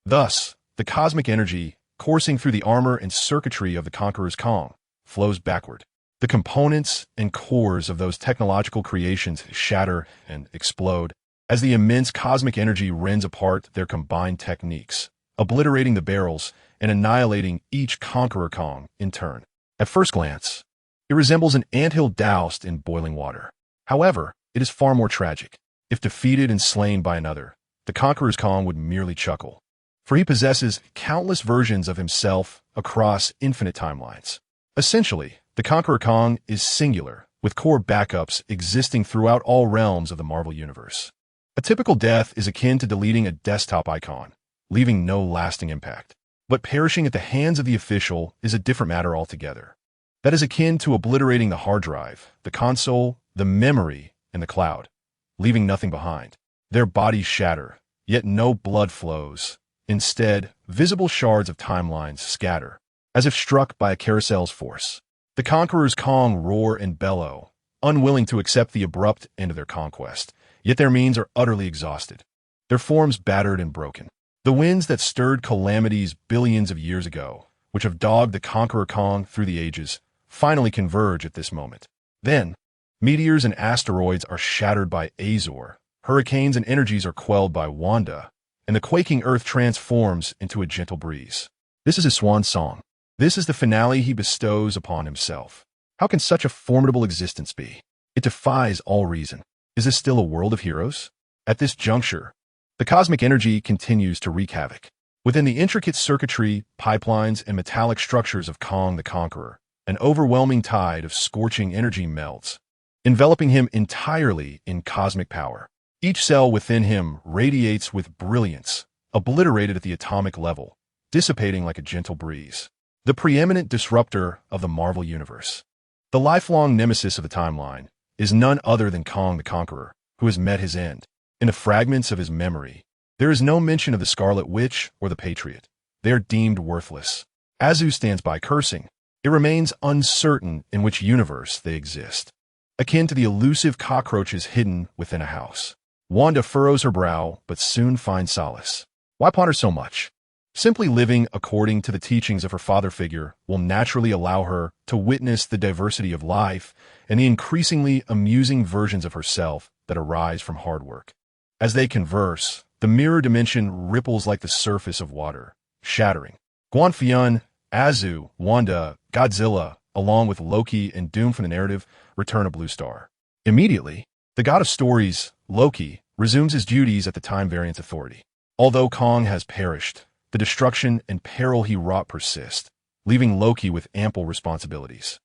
Thus, the cosmic energy, coursing through the armor and circuitry of the conquerors Kong, flows backward. The components and cores of those technological creations shatter and explode as the immense cosmic energy rends apart their combined techniques, obliterating the barrels and annihilating each conqueror Kong in turn. At first glance, it resembles an anthill doused in boiling water. However, it is far more tragic. If defeated and slain by another, the conqueror's Kong would merely chuckle, for he possesses countless versions of himself across infinite timelines. Essentially, the conqueror Kong is singular, with core backups existing throughout all realms of the Marvel Universe. A typical death is akin to deleting a desktop icon, leaving no lasting impact. But perishing at the hands of the official is a different matter altogether. That is akin to obliterating the hard drive, the console, the memory, and the cloud, leaving nothing behind. Their bodies shatter, yet no blood flows. Instead, visible shards of timelines scatter, as if struck by a carousel's force. The conquerors Kong roar and bellow, unwilling to accept the abrupt end of their conquest, yet their means are utterly exhausted, their forms battered and broken. The winds that stirred calamities billions of years ago, which have dogged the conqueror Kong through the ages, finally converge at this moment. Then, meteors and asteroids are shattered by Azor, hurricanes and energies are quelled by Wanda, and the quaking earth transforms into a gentle breeze. This is his swan song. This is the finale he bestows upon himself. How can such a formidable existence be? It defies all reason. Is this still a world of heroes? At this juncture, the cosmic energy continues to wreak havoc. Within the intricate circuitry, pipelines, and metallic structures of Kong the Conqueror, an overwhelming tide of scorching energy melts, enveloping him entirely in cosmic power. Each cell within him radiates with brilliance, obliterated at the atomic level, dissipating like a gentle breeze. The preeminent disruptor of the Marvel Universe. The lifelong nemesis of the timeline is none other than Kong the Conqueror, who has met his end. In the fragments of his memory, there is no mention of the Scarlet Witch or the Patriot. They are deemed worthless. Azu stands by cursing. It remains uncertain in which universe they exist. Akin to the elusive cockroaches hidden within a house. Wanda furrows her brow, but soon finds solace. Why ponder so much? Simply living according to the teachings of her father figure will naturally allow her to witness the diversity of life and the increasingly amusing versions of herself that arise from hard work. As they converse, the mirror dimension ripples like the surface of water, shattering. Guan Fuyun, Azu, Wanda, Godzilla, along with Loki and Doom from the narrative, return a blue star. Immediately, the god of stories, Loki, resumes his duties at the Time Variance Authority. Although Kong has perished, the destruction and peril he wrought persist, leaving Loki with ample responsibilities.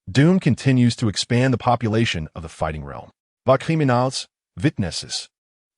Doom continues to expand the population of the fighting realm. Va criminals, witnesses,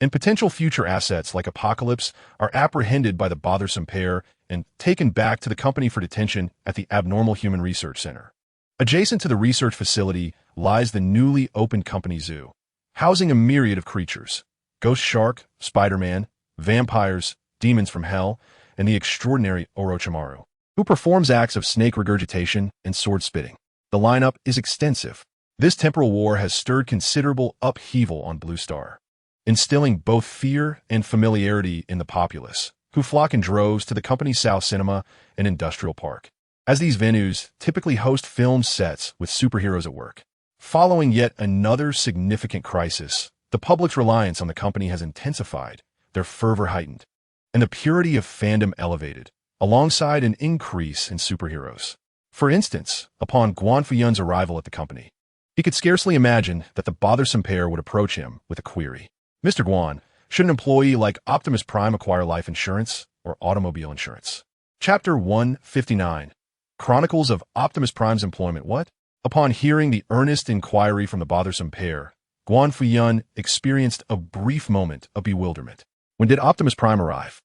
and potential future assets like Apocalypse are apprehended by the bothersome pair and taken back to the company for detention at the Abnormal Human Research Center. Adjacent to the research facility lies the newly opened company zoo, housing a myriad of creatures: Ghost Shark, Spider-Man, vampires, demons from hell, and the extraordinary Orochimaru, who performs acts of snake regurgitation and sword spitting. The lineup is extensive. This temporal war has stirred considerable upheaval on Blue Star, instilling both fear and familiarity in the populace, who flock in droves to the company's South Cinema and Industrial Park, as these venues typically host film sets with superheroes at work. Following yet another significant crisis, the public's reliance on the company has intensified, their fervor heightened, and the purity of fandom elevated, alongside an increase in superheroes. For instance, upon Guan Fuyun's arrival at the company, he could scarcely imagine that the bothersome pair would approach him with a query. Mr. Guan, should an employee like Optimus Prime acquire life insurance or automobile insurance? Chapter 159. Chronicles of Optimus Prime's employment. What? Upon hearing the earnest inquiry from the bothersome pair, Guan Fuyun experienced a brief moment of bewilderment. When did Optimus Prime arrive?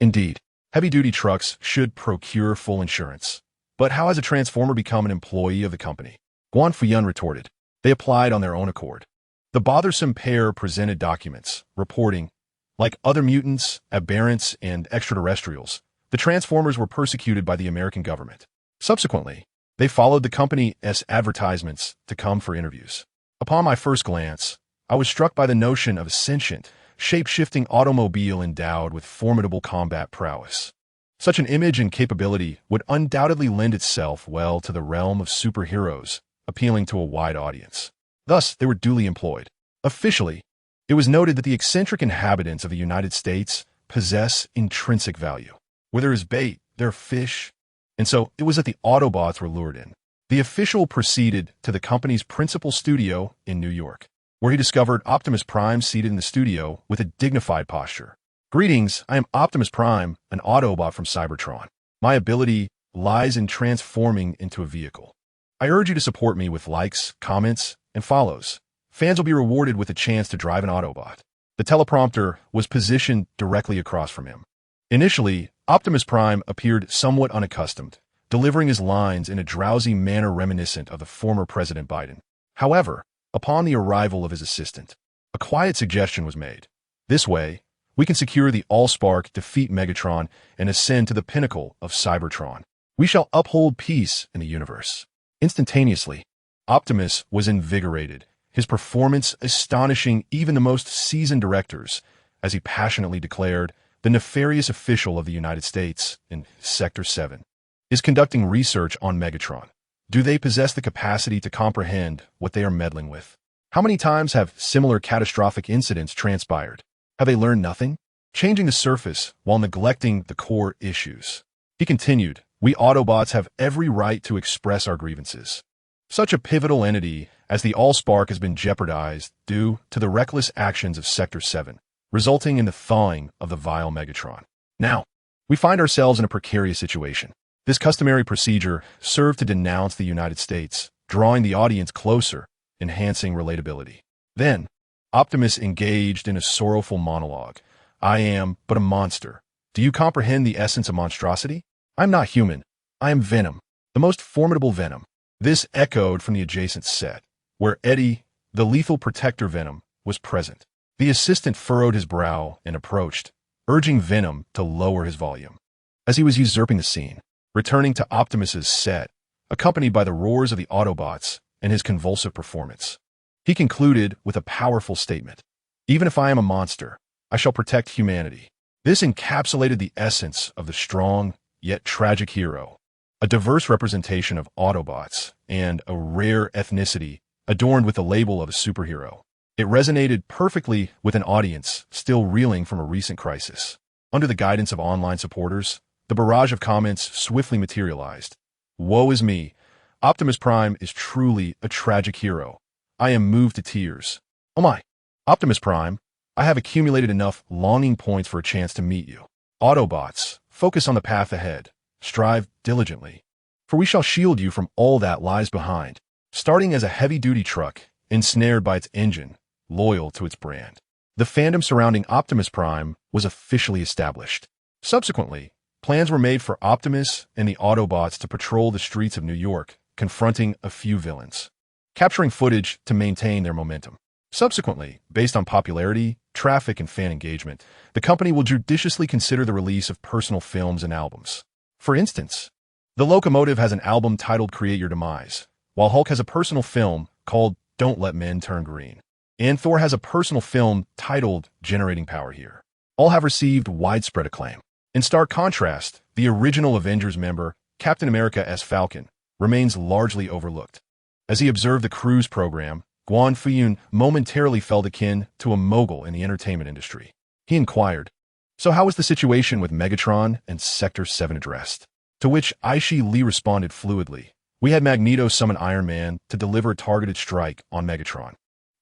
Indeed. Heavy-duty trucks should procure full insurance. But how has a Transformer become an employee of the company? Guan Fuyun retorted. They applied on their own accord. The bothersome pair presented documents, reporting, like other mutants, aberrants, and extraterrestrials, the Transformers were persecuted by the American government. Subsequently, they followed the company's advertisements to come for interviews. Upon my first glance, I was struck by the notion of a sentient, shape-shifting automobile endowed with formidable combat prowess. Such an image and capability would undoubtedly lend itself well to the realm of superheroes, appealing to a wide audience. Thus, they were duly employed. Officially, it was noted that the eccentric inhabitants of the United States possess intrinsic value. Where there is bait, there are fish. And so it was that the Autobots were lured in. The official proceeded to the company's principal studio in New York, where he discovered Optimus Prime seated in the studio with a dignified posture. Greetings, I am Optimus Prime, an Autobot from Cybertron. My ability lies in transforming into a vehicle. I urge you to support me with likes, comments, and follows. Fans will be rewarded with a chance to drive an Autobot. The teleprompter was positioned directly across from him. Initially, Optimus Prime appeared somewhat unaccustomed, delivering his lines in a drowsy manner reminiscent of the former President Biden. However, upon the arrival of his assistant, a quiet suggestion was made. This way, we can secure the Allspark, defeat Megatron, and ascend to the pinnacle of Cybertron. We shall uphold peace in the universe. Instantaneously, Optimus was invigorated, his performance astonishing even the most seasoned directors, as he passionately declared, the nefarious official of the United States in Sector 7 is conducting research on Megatron. Do they possess the capacity to comprehend what they are meddling with? How many times have similar catastrophic incidents transpired? Have they learned nothing? Changing the surface while neglecting the core issues. He continued, we Autobots have every right to express our grievances. Such a pivotal entity as the Allspark has been jeopardized due to the reckless actions of Sector 7, resulting in the thawing of the vile Megatron. Now, we find ourselves in a precarious situation. This customary procedure served to denounce the United States, drawing the audience closer, enhancing relatability. Then, Optimus engaged in a sorrowful monologue. I am but a monster. Do you comprehend the essence of monstrosity? I'm not human. I am Venom, the most formidable Venom. This echoed from the adjacent set, where Eddie, the lethal protector Venom, was present. The assistant furrowed his brow and approached, urging Venom to lower his volume. As he was usurping the scene, returning to Optimus's set, accompanied by the roars of the Autobots and his convulsive performance, he concluded with a powerful statement. Even if I am a monster, I shall protect humanity. This encapsulated the essence of the strong, yet tragic hero, a diverse representation of Autobots and a rare ethnicity adorned with the label of a superhero. It resonated perfectly with an audience still reeling from a recent crisis. Under the guidance of online supporters, the barrage of comments swiftly materialized. Woe is me. Optimus Prime is truly a tragic hero. I am moved to tears. Oh my. Optimus Prime, I have accumulated enough longing points for a chance to meet you. Autobots, focus on the path ahead. Strive diligently, for we shall shield you from all that lies behind. Starting as a heavy-duty truck, ensnared by its engine, loyal to its brand, the fandom surrounding Optimus Prime was officially established. Subsequently, plans were made for Optimus and the Autobots to patrol the streets of New York, confronting a few villains, capturing footage to maintain their momentum. Subsequently, based on popularity, traffic, and fan engagement, the company will judiciously consider the release of personal films and albums. For instance, the Locomotive has an album titled Create Your Demise, while Hulk has a personal film called Don't Let Men Turn Green, and Thor has a personal film titled Generating Power Here. All have received widespread acclaim. In stark contrast, the original Avengers member, Captain America as Falcon, remains largely overlooked. As he observed the cruise program, Guan Fuyun momentarily felt akin to a mogul in the entertainment industry. He inquired, "So how was the situation with Megatron and Sector 7 addressed?" To which Aishi Lee responded fluidly, "We had Magneto summon Iron Man to deliver a targeted strike on Megatron,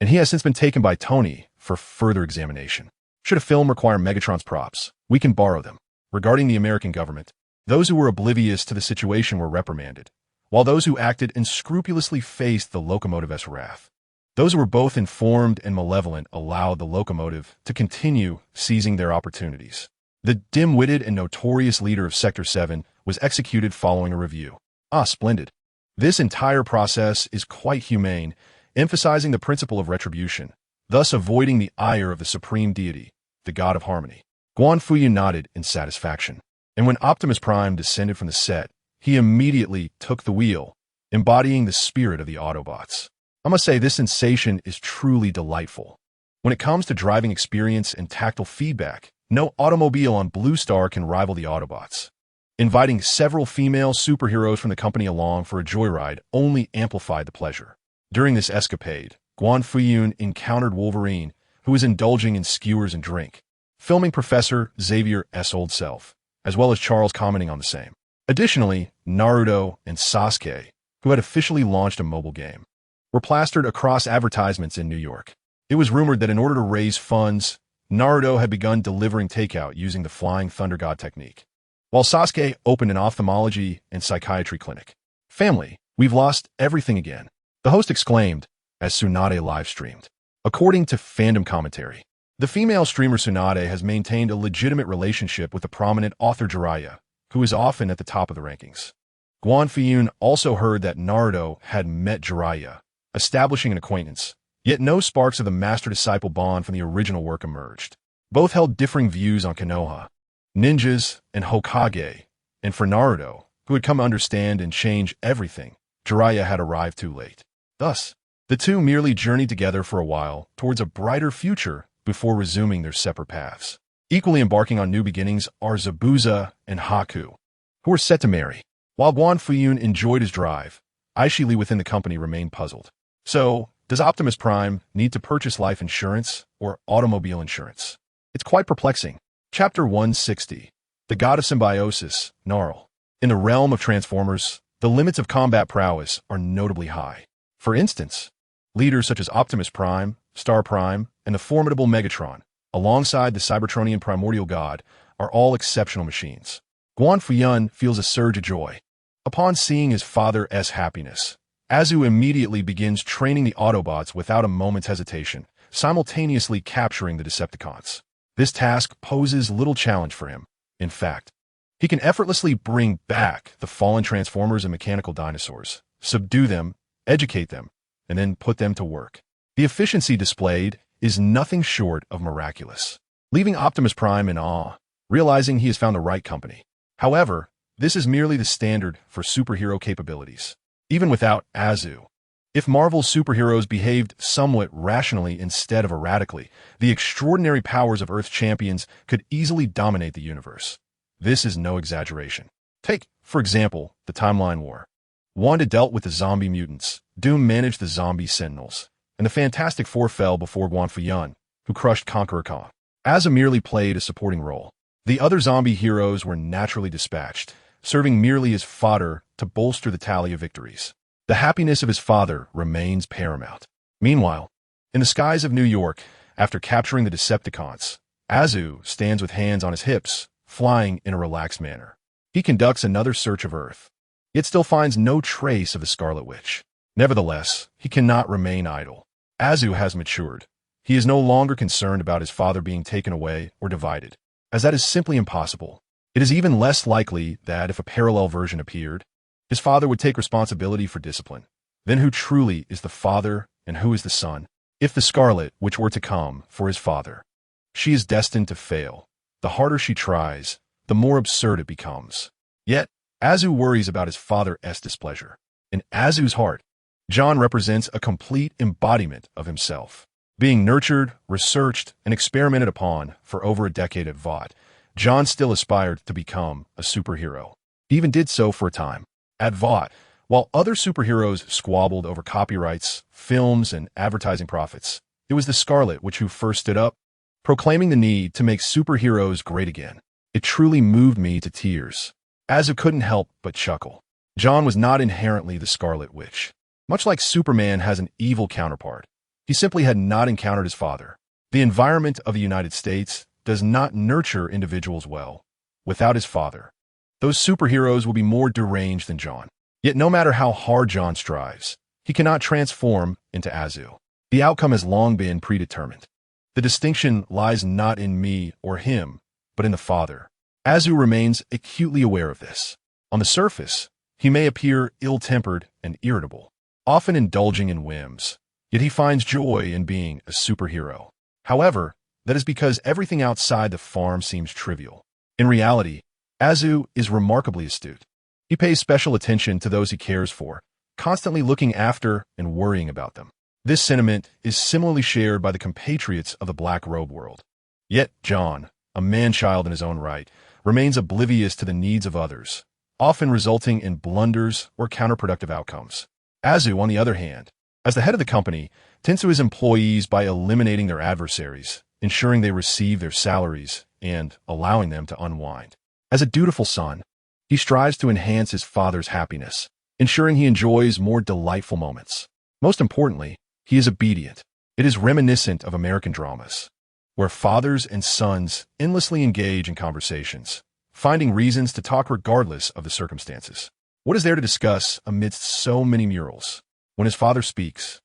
and he has since been taken by Tony for further examination. Should a film require Megatron's props, we can borrow them." Regarding the American government, those who were oblivious to the situation were reprimanded, while those who acted unscrupulously faced the Locomotive's wrath. Those who were both informed and malevolent allowed the Locomotive to continue seizing their opportunities. The dim-witted and notorious leader of Sector 7 was executed following a review. Ah, splendid. This entire process is quite humane, emphasizing the principle of retribution, thus avoiding the ire of the supreme deity, the god of harmony. Guan Fuyun nodded in satisfaction, and when Optimus Prime descended from the set, he immediately took the wheel, embodying the spirit of the Autobots. I must say this sensation is truly delightful. When it comes to driving experience and tactile feedback, no automobile on Blue Star can rival the Autobots. Inviting several female superheroes from the company along for a joyride only amplified the pleasure. During this escapade, Guan Fuyun encountered Wolverine, who was indulging in skewers and drink, filming Professor Xavier's old self, as well as Charles commenting on the same. Additionally, Naruto and Sasuke, who had officially launched a mobile game, were plastered across advertisements in New York. It was rumored that in order to raise funds, Naruto had begun delivering takeout using the Flying Thunder God technique, while Sasuke opened an ophthalmology and psychiatry clinic. "Family, we've lost everything again," the host exclaimed as Tsunade live-streamed. According to fandom commentary, the female streamer Tsunade has maintained a legitimate relationship with the prominent author Jiraiya, who is often at the top of the rankings. Guan Fuyun also heard that Naruto had met Jiraiya, establishing an acquaintance, yet no sparks of the master-disciple bond from the original work emerged. Both held differing views on Konoha, ninjas, and Hokage, and for Naruto, who had come to understand and change everything, Jiraiya had arrived too late. Thus, the two merely journeyed together for a while towards a brighter future before resuming their separate paths. Equally embarking on new beginnings are Zabuza and Haku, who were set to marry. While Guan Fuyun enjoyed his drive, Aishi Lee within the company remained puzzled. So, does Optimus Prime need to purchase life insurance or automobile insurance? It's quite perplexing. Chapter 160. The God of Symbiosis, Gnarl. In the realm of Transformers, the limits of combat prowess are notably high. For instance, leaders such as Optimus Prime, Star Prime, and the formidable Megatron, alongside the Cybertronian primordial god, are all exceptional machines. Guan Fuyun feels a surge of joy upon seeing his father's happiness. Azu immediately begins training the Autobots without a moment's hesitation, simultaneously capturing the Decepticons. This task poses little challenge for him. In fact, he can effortlessly bring back the fallen Transformers and mechanical dinosaurs, subdue them, educate them, and then put them to work. The efficiency displayed is nothing short of miraculous, leaving Optimus Prime in awe, realizing he has found the right company. However, this is merely the standard for superhero capabilities. Even without Azu, if Marvel's superheroes behaved somewhat rationally instead of erratically, the extraordinary powers of Earth's champions could easily dominate the universe. This is no exaggeration. Take, for example, the Timeline War. Wanda dealt with the zombie mutants, Doom managed the zombie sentinels, and the Fantastic Four fell before Guan Fuyun, who crushed Conqueror Khan. Azu merely played a supporting role. The other zombie heroes were naturally dispatched, serving merely as fodder to bolster the tally of victories. The happiness of his father remains paramount. Meanwhile, in the skies of New York, after capturing the Decepticons, Azu stands with hands on his hips, flying in a relaxed manner. He conducts another search of Earth, yet still finds no trace of the Scarlet Witch. Nevertheless, he cannot remain idle. Azu has matured. He is no longer concerned about his father being taken away or divided, as that is simply impossible. It is even less likely that if a parallel version appeared, his father would take responsibility for discipline. Then who truly is the father and who is the son? If the Scarlet Witch were to come for his father, she is destined to fail. The harder she tries, the more absurd it becomes. Yet, Azu worries about his father's displeasure. In Azu's heart, John represents a complete embodiment of himself. Being nurtured, researched, and experimented upon for over a decade at Vought, John still aspired to become a superhero. He even did so for a time. At Vought, while other superheroes squabbled over copyrights, films, and advertising profits, it was the Scarlet Witch who first stood up, proclaiming the need to make superheroes great again. It truly moved me to tears. Azu couldn't help but chuckle. John was not inherently the Scarlet Witch. Much like Superman has an evil counterpart, he simply had not encountered his father. The environment of the United States does not nurture individuals well. Without his father, those superheroes will be more deranged than John. Yet no matter how hard John strives, he cannot transform into Azu. The outcome has long been predetermined. The distinction lies not in me or him, but in the father. Azu remains acutely aware of this. On the surface, he may appear ill-tempered and irritable, often indulging in whims, yet he finds joy in being a superhero. However, that is because everything outside the farm seems trivial. In reality, Azu is remarkably astute. He pays special attention to those he cares for, constantly looking after and worrying about them. This sentiment is similarly shared by the compatriots of the Black Robe world. Yet John, a man-child in his own right, remains oblivious to the needs of others, often resulting in blunders or counterproductive outcomes. Azu, on the other hand, as the head of the company, tends to his employees by eliminating their adversaries, ensuring they receive their salaries, and allowing them to unwind. As a dutiful son, he strives to enhance his father's happiness, ensuring he enjoys more delightful moments. Most importantly, he is obedient. It is reminiscent of American dramas, where fathers and sons endlessly engage in conversations, finding reasons to talk regardless of the circumstances. What is there to discuss amidst so many murals? When his father speaks,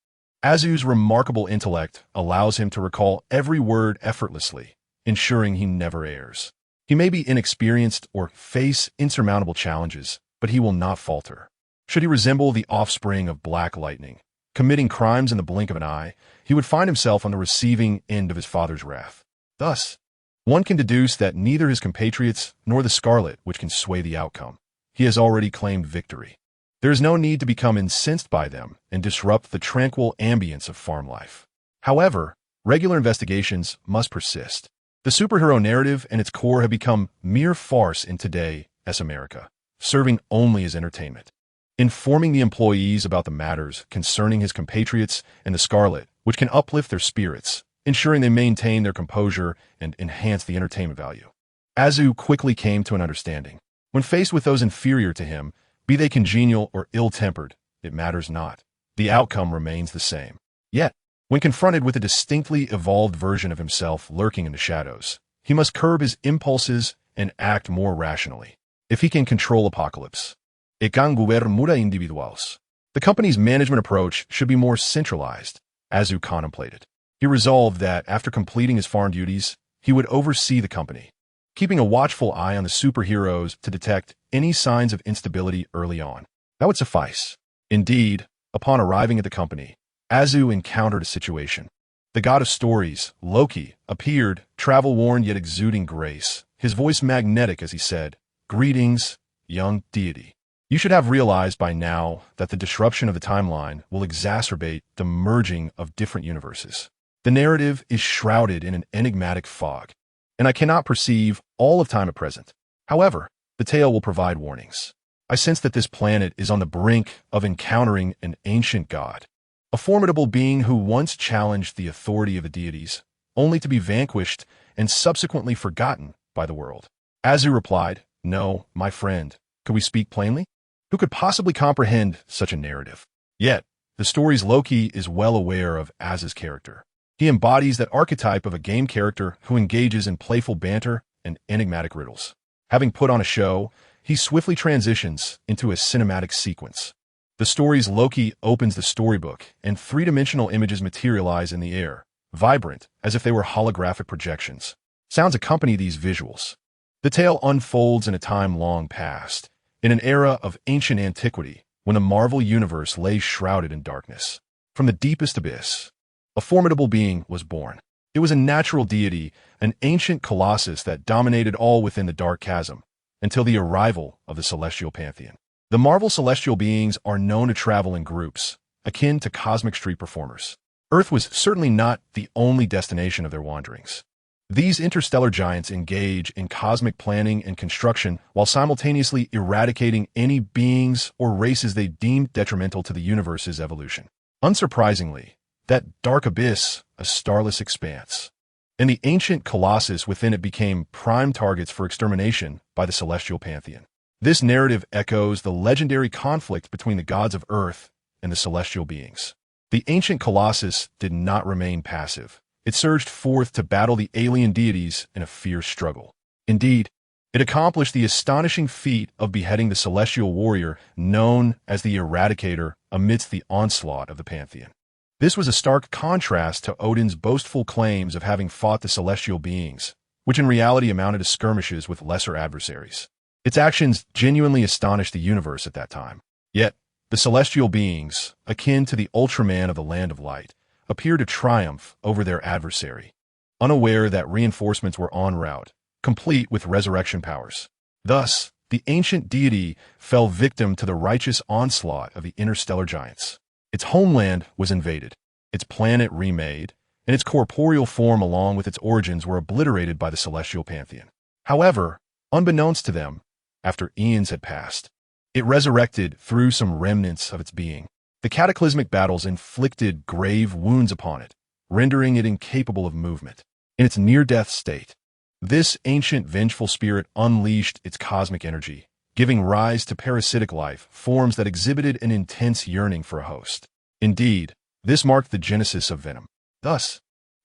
Azu's remarkable intellect allows him to recall every word effortlessly, ensuring he never errs. He may be inexperienced or face insurmountable challenges, but he will not falter. Should he resemble the offspring of Black Lightning, committing crimes in the blink of an eye, he would find himself on the receiving end of his father's wrath. Thus, one can deduce that neither his compatriots nor the Scarlet Witch can sway the outcome. He has already claimed victory. There is no need to become incensed by them and disrupt the tranquil ambience of farm life. However, regular investigations must persist. The superhero narrative and its core have become mere farce in today's America, serving only as entertainment. Informing the employees about the matters concerning his compatriots and the Scarlet, which can uplift their spirits, ensuring they maintain their composure and enhance the entertainment value. Azu quickly came to an understanding. When faced with those inferior to him, be they congenial or ill-tempered, it matters not. The outcome remains the same. Yet, when confronted with a distinctly evolved version of himself lurking in the shadows, he must curb his impulses and act more rationally. If he can control Apocalypse, it can gobernar individuals. The company's management approach should be more centralized, Azu contemplated. He resolved that, after completing his foreign duties, he would oversee the company, keeping a watchful eye on the superheroes to detect any signs of instability early on. That would suffice. Indeed, upon arriving at the company, Azu encountered a situation. The god of stories, Loki, appeared, travel-worn yet exuding grace, his voice magnetic as he said, "Greetings, young deity. You should have realized by now that the disruption of the timeline will exacerbate the merging of different universes. The narrative is shrouded in an enigmatic fog, and I cannot perceive all of time at present. However, the tale will provide warnings. I sense that this planet is on the brink of encountering an ancient god, a formidable being who once challenged the authority of the deities, only to be vanquished and subsequently forgotten by the world." Azu replied, "No, my friend, could we speak plainly? Who could possibly comprehend such a narrative?" Yet, the story's Loki is well aware of Azu's character. He embodies that archetype of a game character who engages in playful banter and enigmatic riddles. Having put on a show, he swiftly transitions into a cinematic sequence. The story's Loki opens the storybook, and three-dimensional images materialize in the air, vibrant as if they were holographic projections. Sounds accompany these visuals. The tale unfolds in a time long past, in an era of ancient antiquity, when the Marvel Universe lay shrouded in darkness. From the deepest abyss, a formidable being was born. It was a natural deity, an ancient colossus that dominated all within the dark chasm, until the arrival of the celestial pantheon. The Marvel celestial beings are known to travel in groups, akin to cosmic street performers. Earth was certainly not the only destination of their wanderings. These interstellar giants engage in cosmic planning and construction while simultaneously eradicating any beings or races they deemed detrimental to the universe's evolution. Unsurprisingly, that dark abyss, a starless expanse, and the ancient colossus within it became prime targets for extermination by the celestial pantheon. This narrative echoes the legendary conflict between the gods of Earth and the celestial beings. The ancient colossus did not remain passive. It surged forth to battle the alien deities in a fierce struggle. Indeed, it accomplished the astonishing feat of beheading the celestial warrior known as the Eradicator amidst the onslaught of the pantheon. This was a stark contrast to Odin's boastful claims of having fought the celestial beings, which in reality amounted to skirmishes with lesser adversaries. Its actions genuinely astonished the universe at that time. Yet, the celestial beings, akin to the Ultraman of the Land of Light, appeared to triumph over their adversary, unaware that reinforcements were en route, complete with resurrection powers. Thus, the ancient deity fell victim to the righteous onslaught of the interstellar giants. Its homeland was invaded, its planet remade, and its corporeal form along with its origins were obliterated by the celestial pantheon. However, unbeknownst to them, after eons had passed, it resurrected through some remnants of its being. The cataclysmic battles inflicted grave wounds upon it, rendering it incapable of movement. In its near-death state, this ancient vengeful spirit unleashed its cosmic energy, giving rise to parasitic life forms that exhibited an intense yearning for a host. Indeed, this marked the genesis of venom. Thus,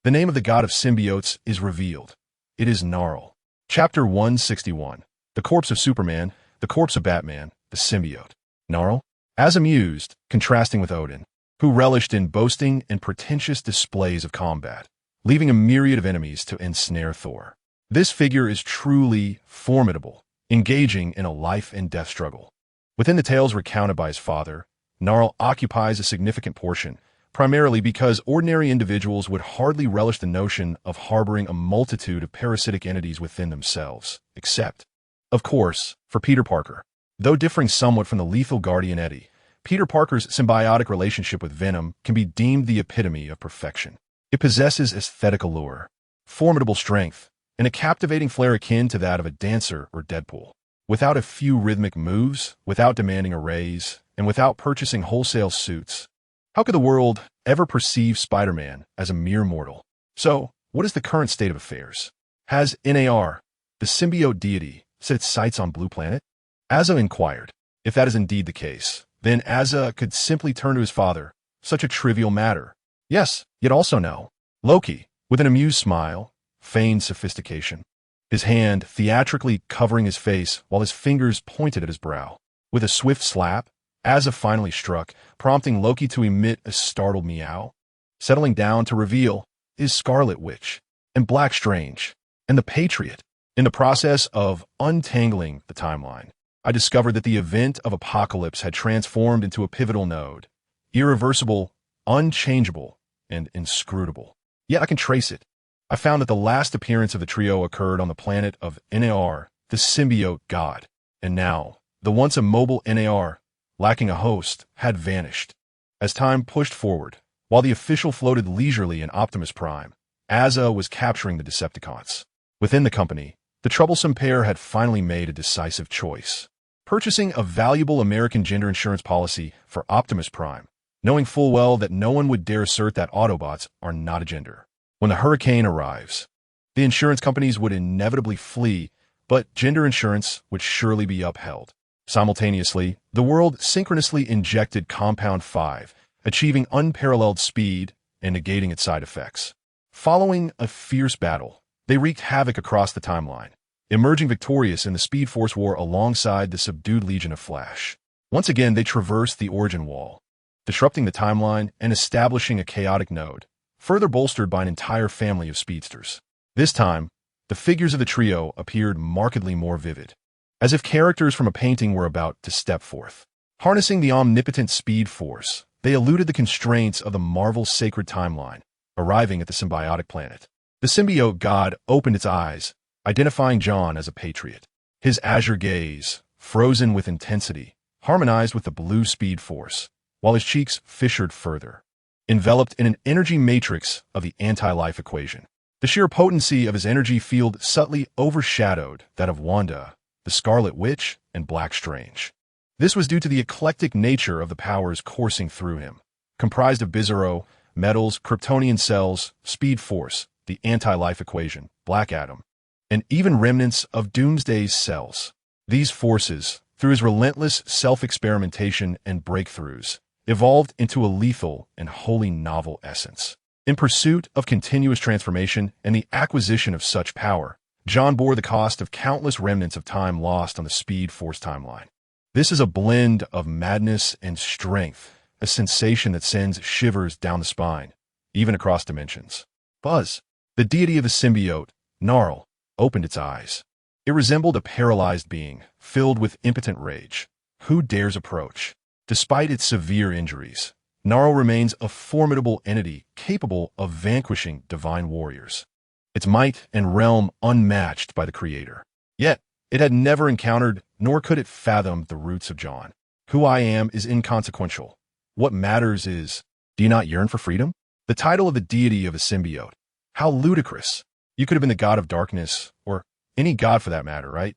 the name of the god of symbiotes is revealed. It is Gnarl. Chapter 161. The corpse of Superman, the corpse of Batman, the symbiote. Gnarl, as amused, contrasting with Odin, who relished in boasting and pretentious displays of combat, leaving a myriad of enemies to ensnare Thor. This figure is truly formidable, engaging in a life-and-death struggle. Within the tales recounted by his father, Gnarl occupies a significant portion, primarily because ordinary individuals would hardly relish the notion of harboring a multitude of parasitic entities within themselves, except, of course, for Peter Parker. Though differing somewhat from the lethal guardian Eddie, Peter Parker's symbiotic relationship with Venom can be deemed the epitome of perfection. It possesses aesthetic allure, formidable strength, and a captivating flair akin to that of a dancer or Deadpool. Without a few rhythmic moves, without demanding a raise, and without purchasing wholesale suits, how could the world ever perceive Spider-Man as a mere mortal? So, what is the current state of affairs? Has NAR, the symbiote deity, set its sights on Blue Planet? Asa inquired. If that is indeed the case, then Asa could simply turn to his father. Such a trivial matter. Yes, yet also no. Loki, with an amused smile, feigned sophistication, his hand theatrically covering his face while his fingers pointed at his brow. With a swift slap, Asa finally struck, prompting Loki to emit a startled meow. Settling down to reveal, is Scarlet Witch, and Black Strange, and the Patriot. In the process of untangling the timeline, I discovered that the event of Apocalypse had transformed into a pivotal node, irreversible, unchangeable, and inscrutable. Yet I can trace it. I found that the last appearance of the trio occurred on the planet of Nar, the symbiote god, and now, the once immobile Nar, lacking a host, had vanished. As time pushed forward, while the official floated leisurely in Optimus Prime, Asa was capturing the Decepticons. Within the company, the troublesome pair had finally made a decisive choice, purchasing a valuable American gender insurance policy for Optimus Prime, knowing full well that no one would dare assert that Autobots are not a gender. When the hurricane arrives, the insurance companies would inevitably flee, but gender insurance would surely be upheld. Simultaneously, the world synchronously injected Compound 5, achieving unparalleled speed and negating its side effects. Following a fierce battle, they wreaked havoc across the timeline, emerging victorious in the Speed Force War alongside the subdued Legion of Flash. Once again, they traversed the origin wall, disrupting the timeline and establishing a chaotic node, further bolstered by an entire family of speedsters. This time, the figures of the trio appeared markedly more vivid, as if characters from a painting were about to step forth. Harnessing the omnipotent Speed Force, they eluded the constraints of the Marvel's sacred timeline, arriving at the symbiotic planet. The symbiote god opened its eyes, identifying John as a patriot. His azure gaze, frozen with intensity, harmonized with the blue Speed Force, while his cheeks fissured further, enveloped in an energy matrix of the anti-life equation. The sheer potency of his energy field subtly overshadowed that of Wanda, the Scarlet Witch, and Black Strange. This was due to the eclectic nature of the powers coursing through him, comprised of Bizarro, metals, Kryptonian cells, Speed Force, the anti-life equation, Black Adam, and even remnants of Doomsday's cells. These forces, through his relentless self-experimentation and breakthroughs, evolved into a lethal and wholly novel essence. In pursuit of continuous transformation and the acquisition of such power, John bore the cost of countless remnants of time lost on the Speed Force timeline. This is a blend of madness and strength, a sensation that sends shivers down the spine, even across dimensions. Buzz, the deity of the symbiote, Gnarl, opened its eyes. It resembled a paralyzed being, filled with impotent rage. Who dares approach? Despite its severe injuries, Gnarl remains a formidable entity capable of vanquishing divine warriors, its might and realm unmatched by the Creator. Yet, it had never encountered, nor could it fathom, the roots of John. Who I am is inconsequential. What matters is, do you not yearn for freedom? The title of the deity of a symbiote. How ludicrous. You could have been the god of darkness, or any god for that matter, right?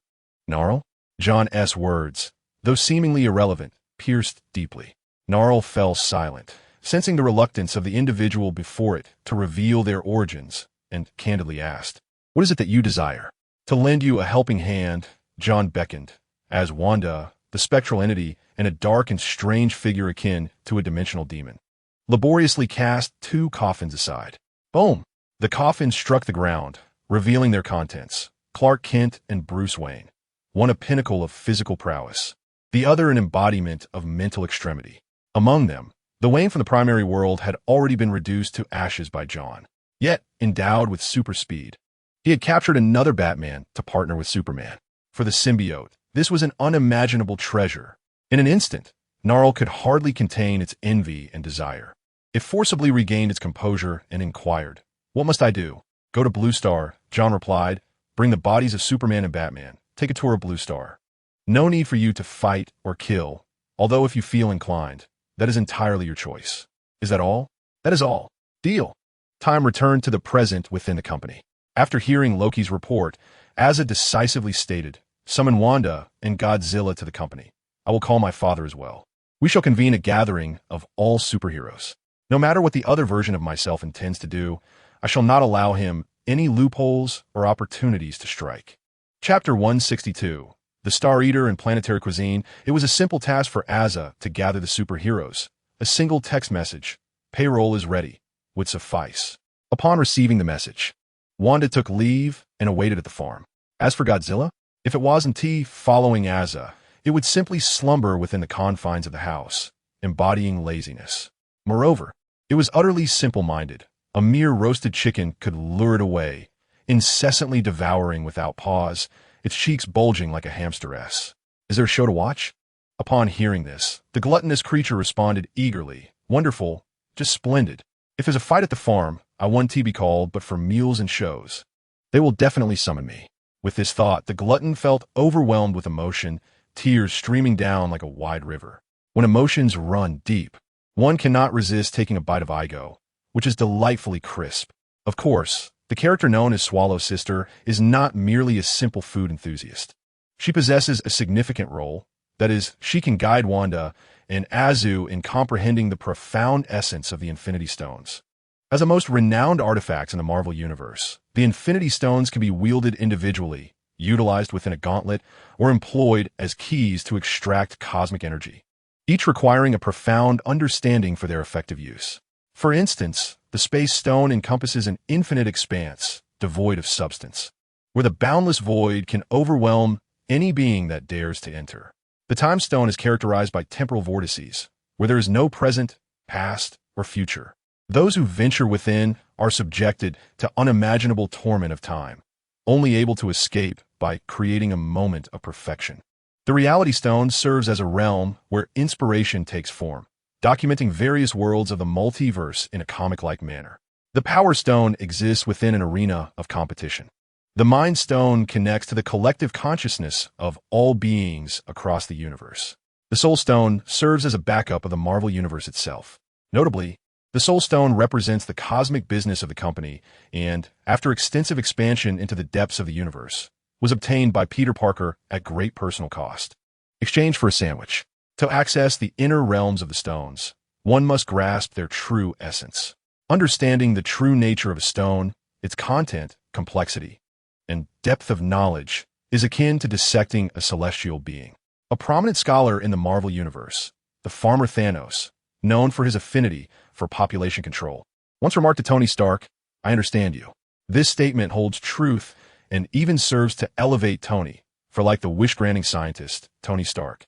Gnarl? John's words, though seemingly irrelevant, pierced deeply. Gnarl fell silent, sensing the reluctance of the individual before it to reveal their origins, and candidly asked, "What is it that you desire?" To lend you a helping hand, John beckoned, as Wanda, the spectral entity, and a dark and strange figure akin to a dimensional demon, laboriously cast two coffins aside. Boom! The coffins struck the ground, revealing their contents, Clark Kent and Bruce Wayne, one a pinnacle of physical prowess, the other an embodiment of mental extremity. Among them, the Wayne from the primary world had already been reduced to ashes by John, yet endowed with super speed. He had captured another Batman to partner with Superman. For the symbiote, this was an unimaginable treasure. In an instant, Gnarl could hardly contain its envy and desire. It forcibly regained its composure and inquired, "What must I do?" "Go to Blue Star," John replied. "Bring the bodies of Superman and Batman. Take a tour of Blue Star. No need for you to fight or kill, although if you feel inclined, that is entirely your choice." "Is that all?" "That is all. Deal." Time returned to the present within the company. After hearing Loki's report, Asa decisively stated, "Summon Wanda and Godzilla to the company. I will call my father as well. We shall convene a gathering of all superheroes. No matter what the other version of myself intends to do, I shall not allow him any loopholes or opportunities to strike." Chapter 162. The Star Eater and Planetary Cuisine. It was a simple task for Asa to gather the superheroes. A single text message, "Payroll is ready," would suffice. Upon receiving the message, Wanda took leave and awaited at the farm. As for Godzilla, if it wasn't following Asa, it would simply slumber within the confines of the house, embodying laziness. Moreover, it was utterly simple-minded, A mere roasted chicken could lure it away, incessantly devouring without pause, its cheeks bulging like a hamsteress. Is there a show to watch? Upon hearing this, the gluttonous creature responded eagerly. Wonderful, just splendid. If there's a fight at the farm, I want to be called, but for meals and shows, they will definitely summon me. With this thought, the glutton felt overwhelmed with emotion, tears streaming down like a wide river. When emotions run deep, one cannot resist taking a bite of Igo, which is delightfully crisp. Of course, the character known as Swallow's sister is not merely a simple food enthusiast. She possesses a significant role. That is, she can guide Wanda and Azu in comprehending the profound essence of the Infinity Stones. As the most renowned artifacts in the Marvel Universe, the Infinity Stones can be wielded individually, utilized within a gauntlet, or employed as keys to extract cosmic energy, each requiring a profound understanding for their effective use. For instance, the Space Stone encompasses an infinite expanse, devoid of substance, where the boundless void can overwhelm any being that dares to enter. The Time Stone is characterized by temporal vortices, where there is no present, past, or future. Those who venture within are subjected to unimaginable torment of time, only able to escape by creating a moment of perfection. The Reality Stone serves as a realm where inspiration takes form, documenting various worlds of the multiverse in a comic-like manner. The Power Stone exists within an arena of competition. The Mind Stone connects to the collective consciousness of all beings across the universe. The Soul Stone serves as a backup of the Marvel Universe itself. Notably, the Soul Stone represents the cosmic business of the company and, after extensive expansion into the depths of the universe, was obtained by Peter Parker at great personal cost. Exchange for a sandwich. To access the inner realms of the stones, one must grasp their true essence. Understanding the true nature of a stone, its content, complexity, and depth of knowledge is akin to dissecting a celestial being. A prominent scholar in the Marvel Universe, the farmer Thanos, known for his affinity for population control, once remarked to Tony Stark, "I understand you." This statement holds truth and even serves to elevate Tony, for like the wish-granting scientist, Tony Stark,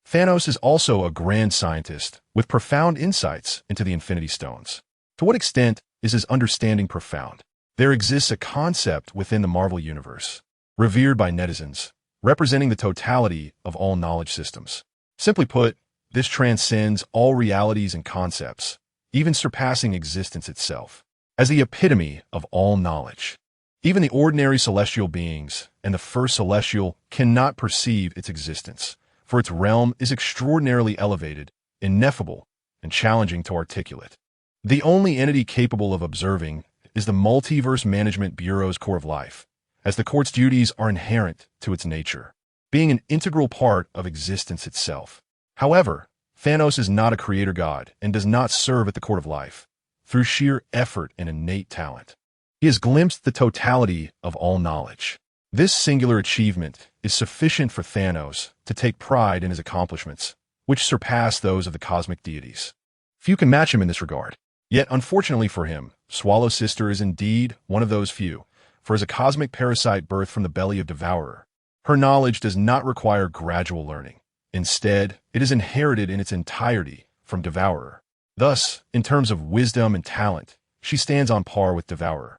Thanos is also a grand scientist with profound insights into the Infinity Stones. To what extent is his understanding profound? There exists a concept within the Marvel Universe, revered by netizens, representing the totality of all knowledge systems. Simply put, this transcends all realities and concepts, even surpassing existence itself, as the epitome of all knowledge. Even the ordinary celestial beings and the first celestial cannot perceive its existence, for its realm is extraordinarily elevated, ineffable, and challenging to articulate. The only entity capable of observing is the Multiverse Management Bureau's Core of Life, as the court's duties are inherent to its nature, being an integral part of existence itself. However, Thanos is not a creator god and does not serve at the Court of Life through sheer effort and innate talent. He has glimpsed the totality of all knowledge. This singular achievement is sufficient for Thanos to take pride in his accomplishments, which surpass those of the cosmic deities. Few can match him in this regard. Yet, unfortunately for him, Swallow's sister is indeed one of those few, for as a cosmic parasite birthed from the belly of Devourer, her knowledge does not require gradual learning. Instead, it is inherited in its entirety from Devourer. Thus, in terms of wisdom and talent, she stands on par with Devourer.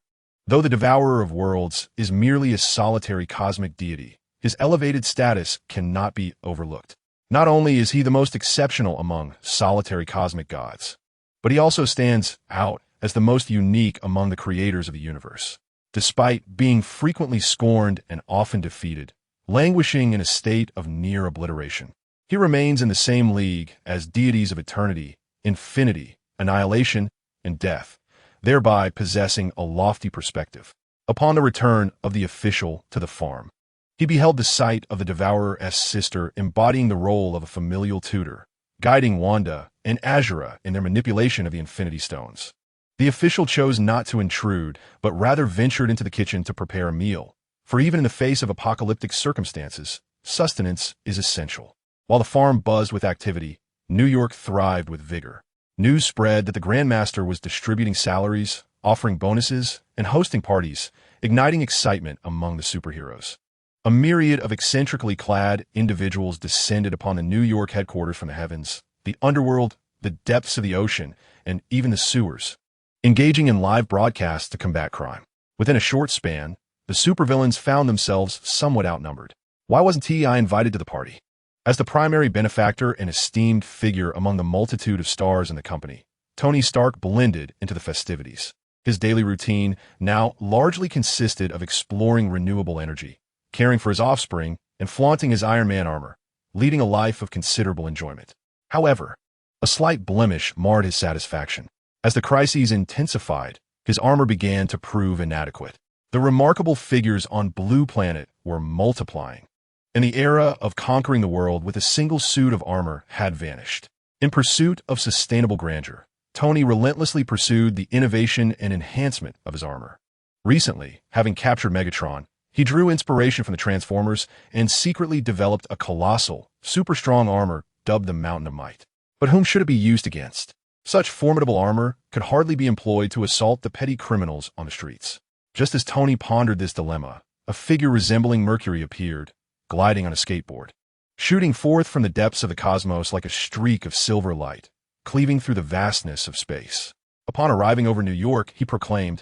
Though the Devourer of Worlds is merely a solitary cosmic deity, his elevated status cannot be overlooked. Not only is he the most exceptional among solitary cosmic gods, but he also stands out as the most unique among the creators of the universe. Despite being frequently scorned and often defeated, languishing in a state of near obliteration, he remains in the same league as deities of eternity, infinity, annihilation, and death, thereby possessing a lofty perspective. Upon the return of the official to the farm, he beheld the sight of the Devourer's sister embodying the role of a familial tutor, guiding Wanda and Azura in their manipulation of the Infinity Stones. The official chose not to intrude, but rather ventured into the kitchen to prepare a meal, for even in the face of apocalyptic circumstances, sustenance is essential. While the farm buzzed with activity, New York thrived with vigor. News spread that the Grandmaster was distributing salaries, offering bonuses, and hosting parties, igniting excitement among the superheroes. A myriad of eccentrically clad individuals descended upon the New York headquarters from the heavens, the underworld, the depths of the ocean, and even the sewers. engaging in live broadcasts to combat crime. Within a short span, the supervillains found themselves somewhat outnumbered. Why wasn't TI invited to the party? As the primary benefactor and esteemed figure among the multitude of stars in the company, Tony Stark blended into the festivities. His daily routine now largely consisted of exploring renewable energy, caring for his offspring, and flaunting his Iron Man armor, leading a life of considerable enjoyment. However, a slight blemish marred his satisfaction. As the crises intensified, his armor began to prove inadequate. The remarkable figures on Blue Planet were multiplying, and the era of conquering the world with a single suit of armor had vanished. In pursuit of sustainable grandeur, Tony relentlessly pursued the innovation and enhancement of his armor. Recently, having captured Megatron, he drew inspiration from the Transformers and secretly developed a colossal, super-strong armor dubbed the Mountain of Might. But whom should it be used against? Such formidable armor could hardly be employed to assault the petty criminals on the streets. Just as Tony pondered this dilemma, a figure resembling Mercury appeared, gliding on a skateboard, shooting forth from the depths of the cosmos like a streak of silver light, cleaving through the vastness of space. Upon arriving over New York, he proclaimed,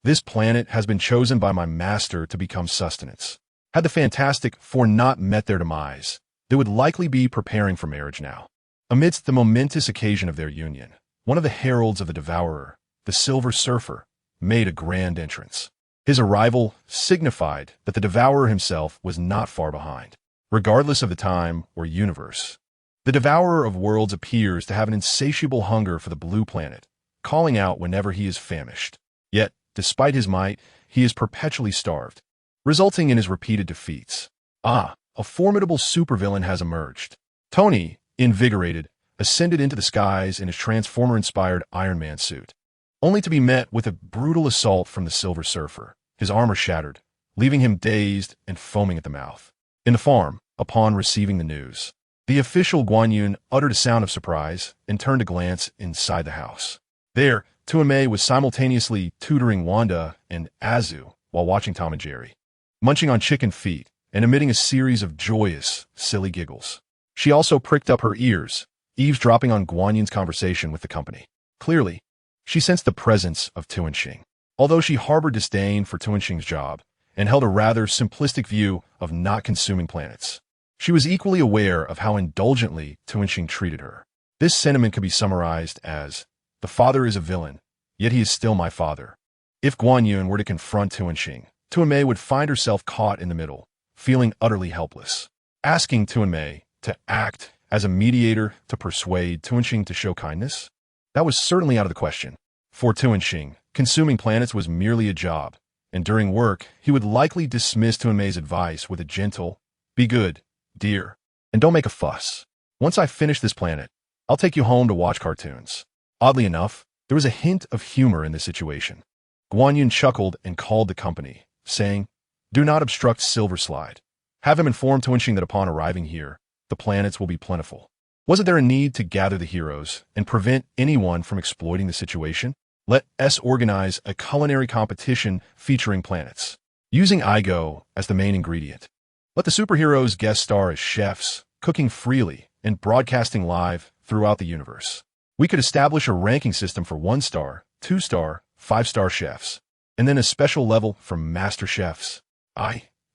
"This planet has been chosen by my master to become sustenance." Had the Fantastic Four not met their demise, they would likely be preparing for marriage now. Amidst the momentous occasion of their union, one of the heralds of the Devourer, the Silver Surfer, made a grand entrance. His arrival signified that the Devourer himself was not far behind. Regardless of the time or universe, the Devourer of Worlds appears to have an insatiable hunger for the Blue Planet, calling out whenever he is famished. Yet, despite his might, he is perpetually starved, resulting in his repeated defeats. A formidable supervillain has emerged. Tony, invigorated, ascended into the skies in his Transformer-inspired Iron Man suit, only to be met with a brutal assault from the Silver Surfer. His armor shattered, leaving him dazed and foaming at the mouth. In the farm, upon receiving the news, the official Guan Fuyun uttered a sound of surprise and turned to glance inside the house. There, Tuanmei was simultaneously tutoring Wanda and Azu while watching Tom and Jerry, munching on chicken feet and emitting a series of joyous, silly giggles. She also pricked up her ears, eavesdropping on Guan Yun's conversation with the company. Clearly, she sensed the presence of Tuanxing. Although she harbored disdain for Tuanxing's job and held a rather simplistic view of not consuming planets, she was equally aware of how indulgently Tuanxing treated her. This sentiment could be summarized as, "The father is a villain, yet he is still my father." If Guan Yun were to confront Tuanxing, Tuanmei would find herself caught in the middle, feeling utterly helpless. Asking Tuanmei to act as a mediator to persuade Tuanxing to show kindness? That was certainly out of the question. For Tuanxing, consuming planets was merely a job, and during work, he would likely dismiss Tuanmei's advice with a gentle, "Be good, dear, and don't make a fuss. Once I finish this planet, I'll take you home to watch cartoons." Oddly enough, there was a hint of humor in this situation. Guan Yun chuckled and called the company, saying, "Do not obstruct Silver Slide. Have him inform Tuanxing that upon arriving here, the planets will be plentiful." Wasn't there a need to gather the heroes and prevent anyone from exploiting the situation? Let us organize a culinary competition featuring planets, using Igo as the main ingredient. Let the superheroes guest star as chefs, cooking freely and broadcasting live throughout the universe. We could establish a ranking system for 1-star, 2-star, 5-star chefs, and then a special level for master chefs.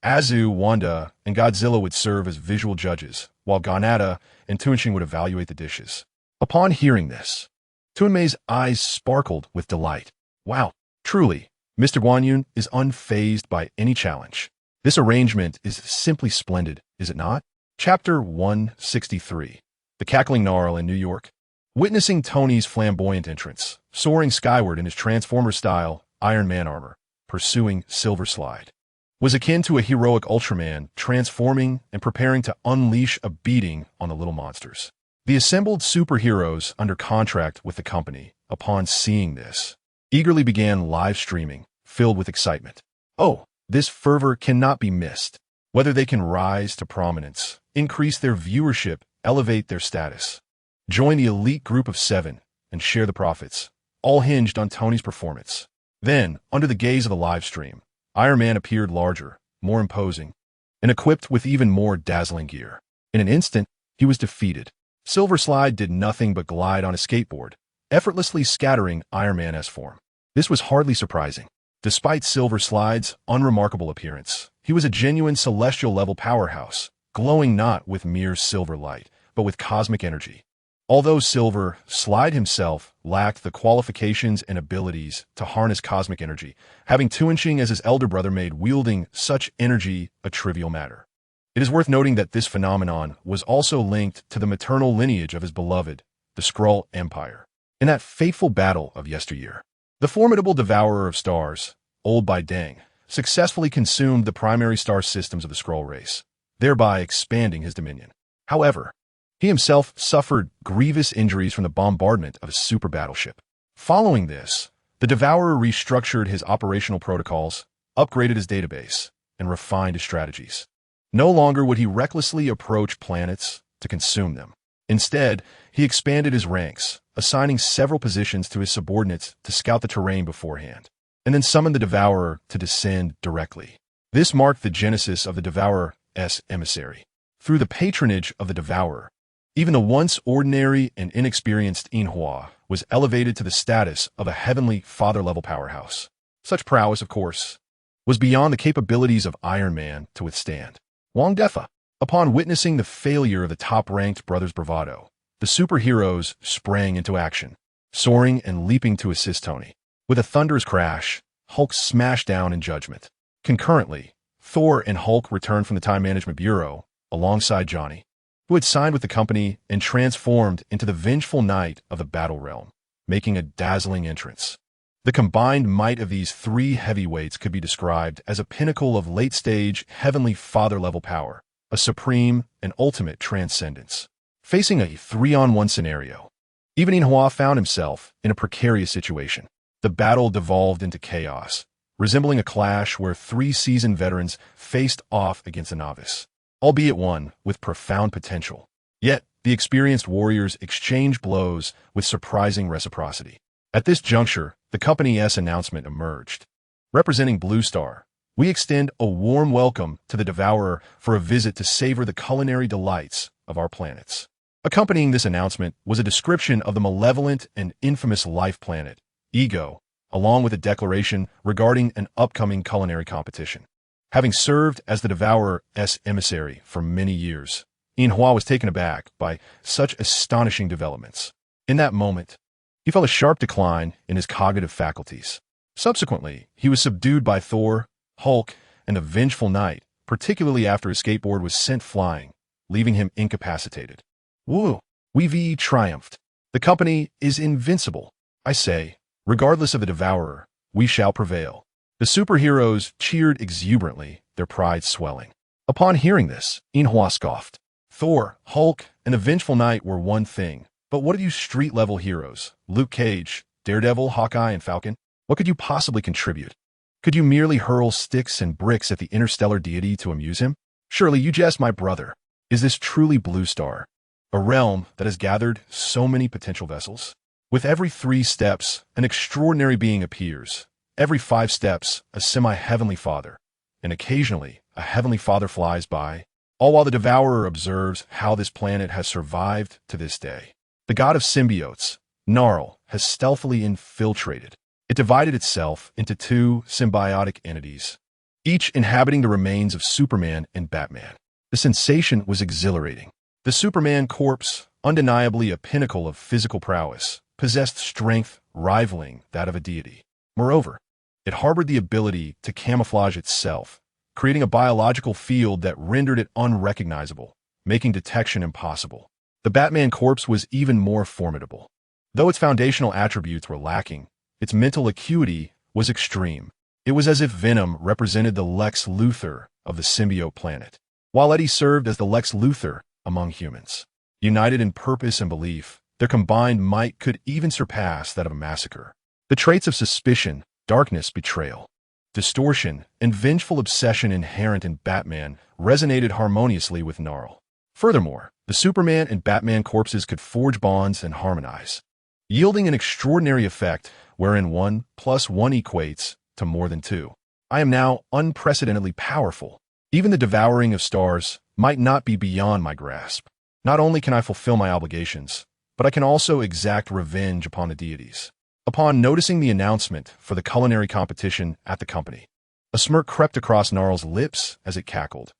Azu, Wanda, and Godzilla would serve as visual judges, while Ganada and Tuanxing would evaluate the dishes. Upon hearing this, Tuanmei's eyes sparkled with delight. Wow, truly, Mr. Guan Yun is unfazed by any challenge. This arrangement is simply splendid, is it not? Chapter 163. The Cackling Gnarl in New York. Witnessing Tony's flamboyant entrance, soaring skyward in his Transformer-style Iron Man armor, pursuing Silver Slide, was akin to a heroic Ultraman transforming and preparing to unleash a beating on the little monsters. The assembled superheroes under contract with the company, upon seeing this, eagerly began live streaming, filled with excitement. Oh, this fervor cannot be missed. Whether they can rise to prominence, increase their viewership, elevate their status, join the elite group of 7, and share the profits, all hinged on Tony's performance. Then, under the gaze of the live stream, Iron Man appeared larger, more imposing, and equipped with even more dazzling gear. In an instant, he was defeated. Silver Slide did nothing but glide on a skateboard, effortlessly scattering Iron Man's form. This was hardly surprising. Despite Silver Slide's unremarkable appearance, he was a genuine celestial-level powerhouse, glowing not with mere silver light, but with cosmic energy. Although Silver Slide himself lacked the qualifications and abilities to harness cosmic energy, having Tuanxing as his elder brother made wielding such energy a trivial matter. It is worth noting that this phenomenon was also linked to the maternal lineage of his beloved, the Skrull Empire. In that fateful battle of yesteryear, the formidable devourer of stars, Old Bai Deng, successfully consumed the primary star systems of the Skrull race, thereby expanding his dominion. However, he himself suffered grievous injuries from the bombardment of a super battleship. Following this, the Devourer restructured his operational protocols, upgraded his database, and refined his strategies. No longer would he recklessly approach planets to consume them. Instead, he expanded his ranks, assigning several positions to his subordinates to scout the terrain beforehand, and then summoned the Devourer to descend directly. This marked the genesis of the Devourer's emissary. Through the patronage of the Devourer, even the once ordinary and inexperienced Inhua was elevated to the status of a heavenly father-level powerhouse. Such prowess, of course, was beyond the capabilities of Iron Man to withstand. Wang Defa. Upon witnessing the failure of the top-ranked brothers' bravado, the superheroes sprang into action, soaring and leaping to assist Tony. With a thunderous crash, Hulk smashed down in judgment. Concurrently, Thor and Hulk returned from the Time Management Bureau, alongside Johnny, who had signed with the company and transformed into the vengeful knight of the Battle Realm, making a dazzling entrance. The combined might of these three heavyweights could be described as a pinnacle of late-stage, heavenly father-level power, a supreme and ultimate transcendence. Facing a 3-on-1 scenario, even Inhua found himself in a precarious situation. The battle devolved into chaos, resembling a clash where three seasoned veterans faced off against a novice, albeit one with profound potential. Yet, the experienced warriors exchanged blows with surprising reciprocity. At this juncture, the company's announcement emerged. Representing Blue Star, we extend a warm welcome to the Devourer for a visit to savor the culinary delights of our planets. Accompanying this announcement was a description of the malevolent and infamous life planet, Ego, along with a declaration regarding an upcoming culinary competition. Having served as the Devourer's emissary for many years, Inhua was taken aback by such astonishing developments. In that moment, he felt a sharp decline in his cognitive faculties. Subsequently, he was subdued by Thor, Hulk, and the Vengeful Knight, particularly after his skateboard was sent flying, leaving him incapacitated. Woo! We triumphed. The company is invincible. I say, regardless of the Devourer, we shall prevail. The superheroes cheered exuberantly, their pride swelling. Upon hearing this, Inhua scoffed. Thor, Hulk, and the Vengeful Knight were one thing, but what of you street-level heroes, Luke Cage, Daredevil, Hawkeye, and Falcon? What could you possibly contribute? Could you merely hurl sticks and bricks at the interstellar deity to amuse him? Surely you jest, my brother. Is this truly Blue Star, a realm that has gathered so many potential vessels? With every 3 steps, an extraordinary being appears. Every 5 steps, a semi-heavenly father, and occasionally a heavenly father flies by, all while the Devourer observes how this planet has survived to this day. The god of symbiotes, Gnarl, has stealthily infiltrated. It divided itself into 2 symbiotic entities, each inhabiting the remains of Superman and Batman. The sensation was exhilarating. The Superman corpse, undeniably a pinnacle of physical prowess, possessed strength rivaling that of a deity. Moreover, it harbored the ability to camouflage itself, creating a biological field that rendered it unrecognizable, making detection impossible. The Batman corpse was even more formidable. Though its foundational attributes were lacking, its mental acuity was extreme. It was as if Venom represented the Lex Luthor of the symbiote planet, while Eddie served as the Lex Luthor among humans. United in purpose and belief, their combined might could even surpass that of a massacre. The traits of suspicion, darkness, betrayal, distortion, and vengeful obsession inherent in Batman resonated harmoniously with Gnarl. Furthermore, the Superman and Batman corpses could forge bonds and harmonize, yielding an extraordinary effect wherein 1 + 1 equates to more than 2. I am now unprecedentedly powerful. Even the devouring of stars might not be beyond my grasp. Not only can I fulfill my obligations, but I can also exact revenge upon the deities. upon noticing the announcement for the culinary competition at the company. A smirk crept across Gnarl's lips as it cackled.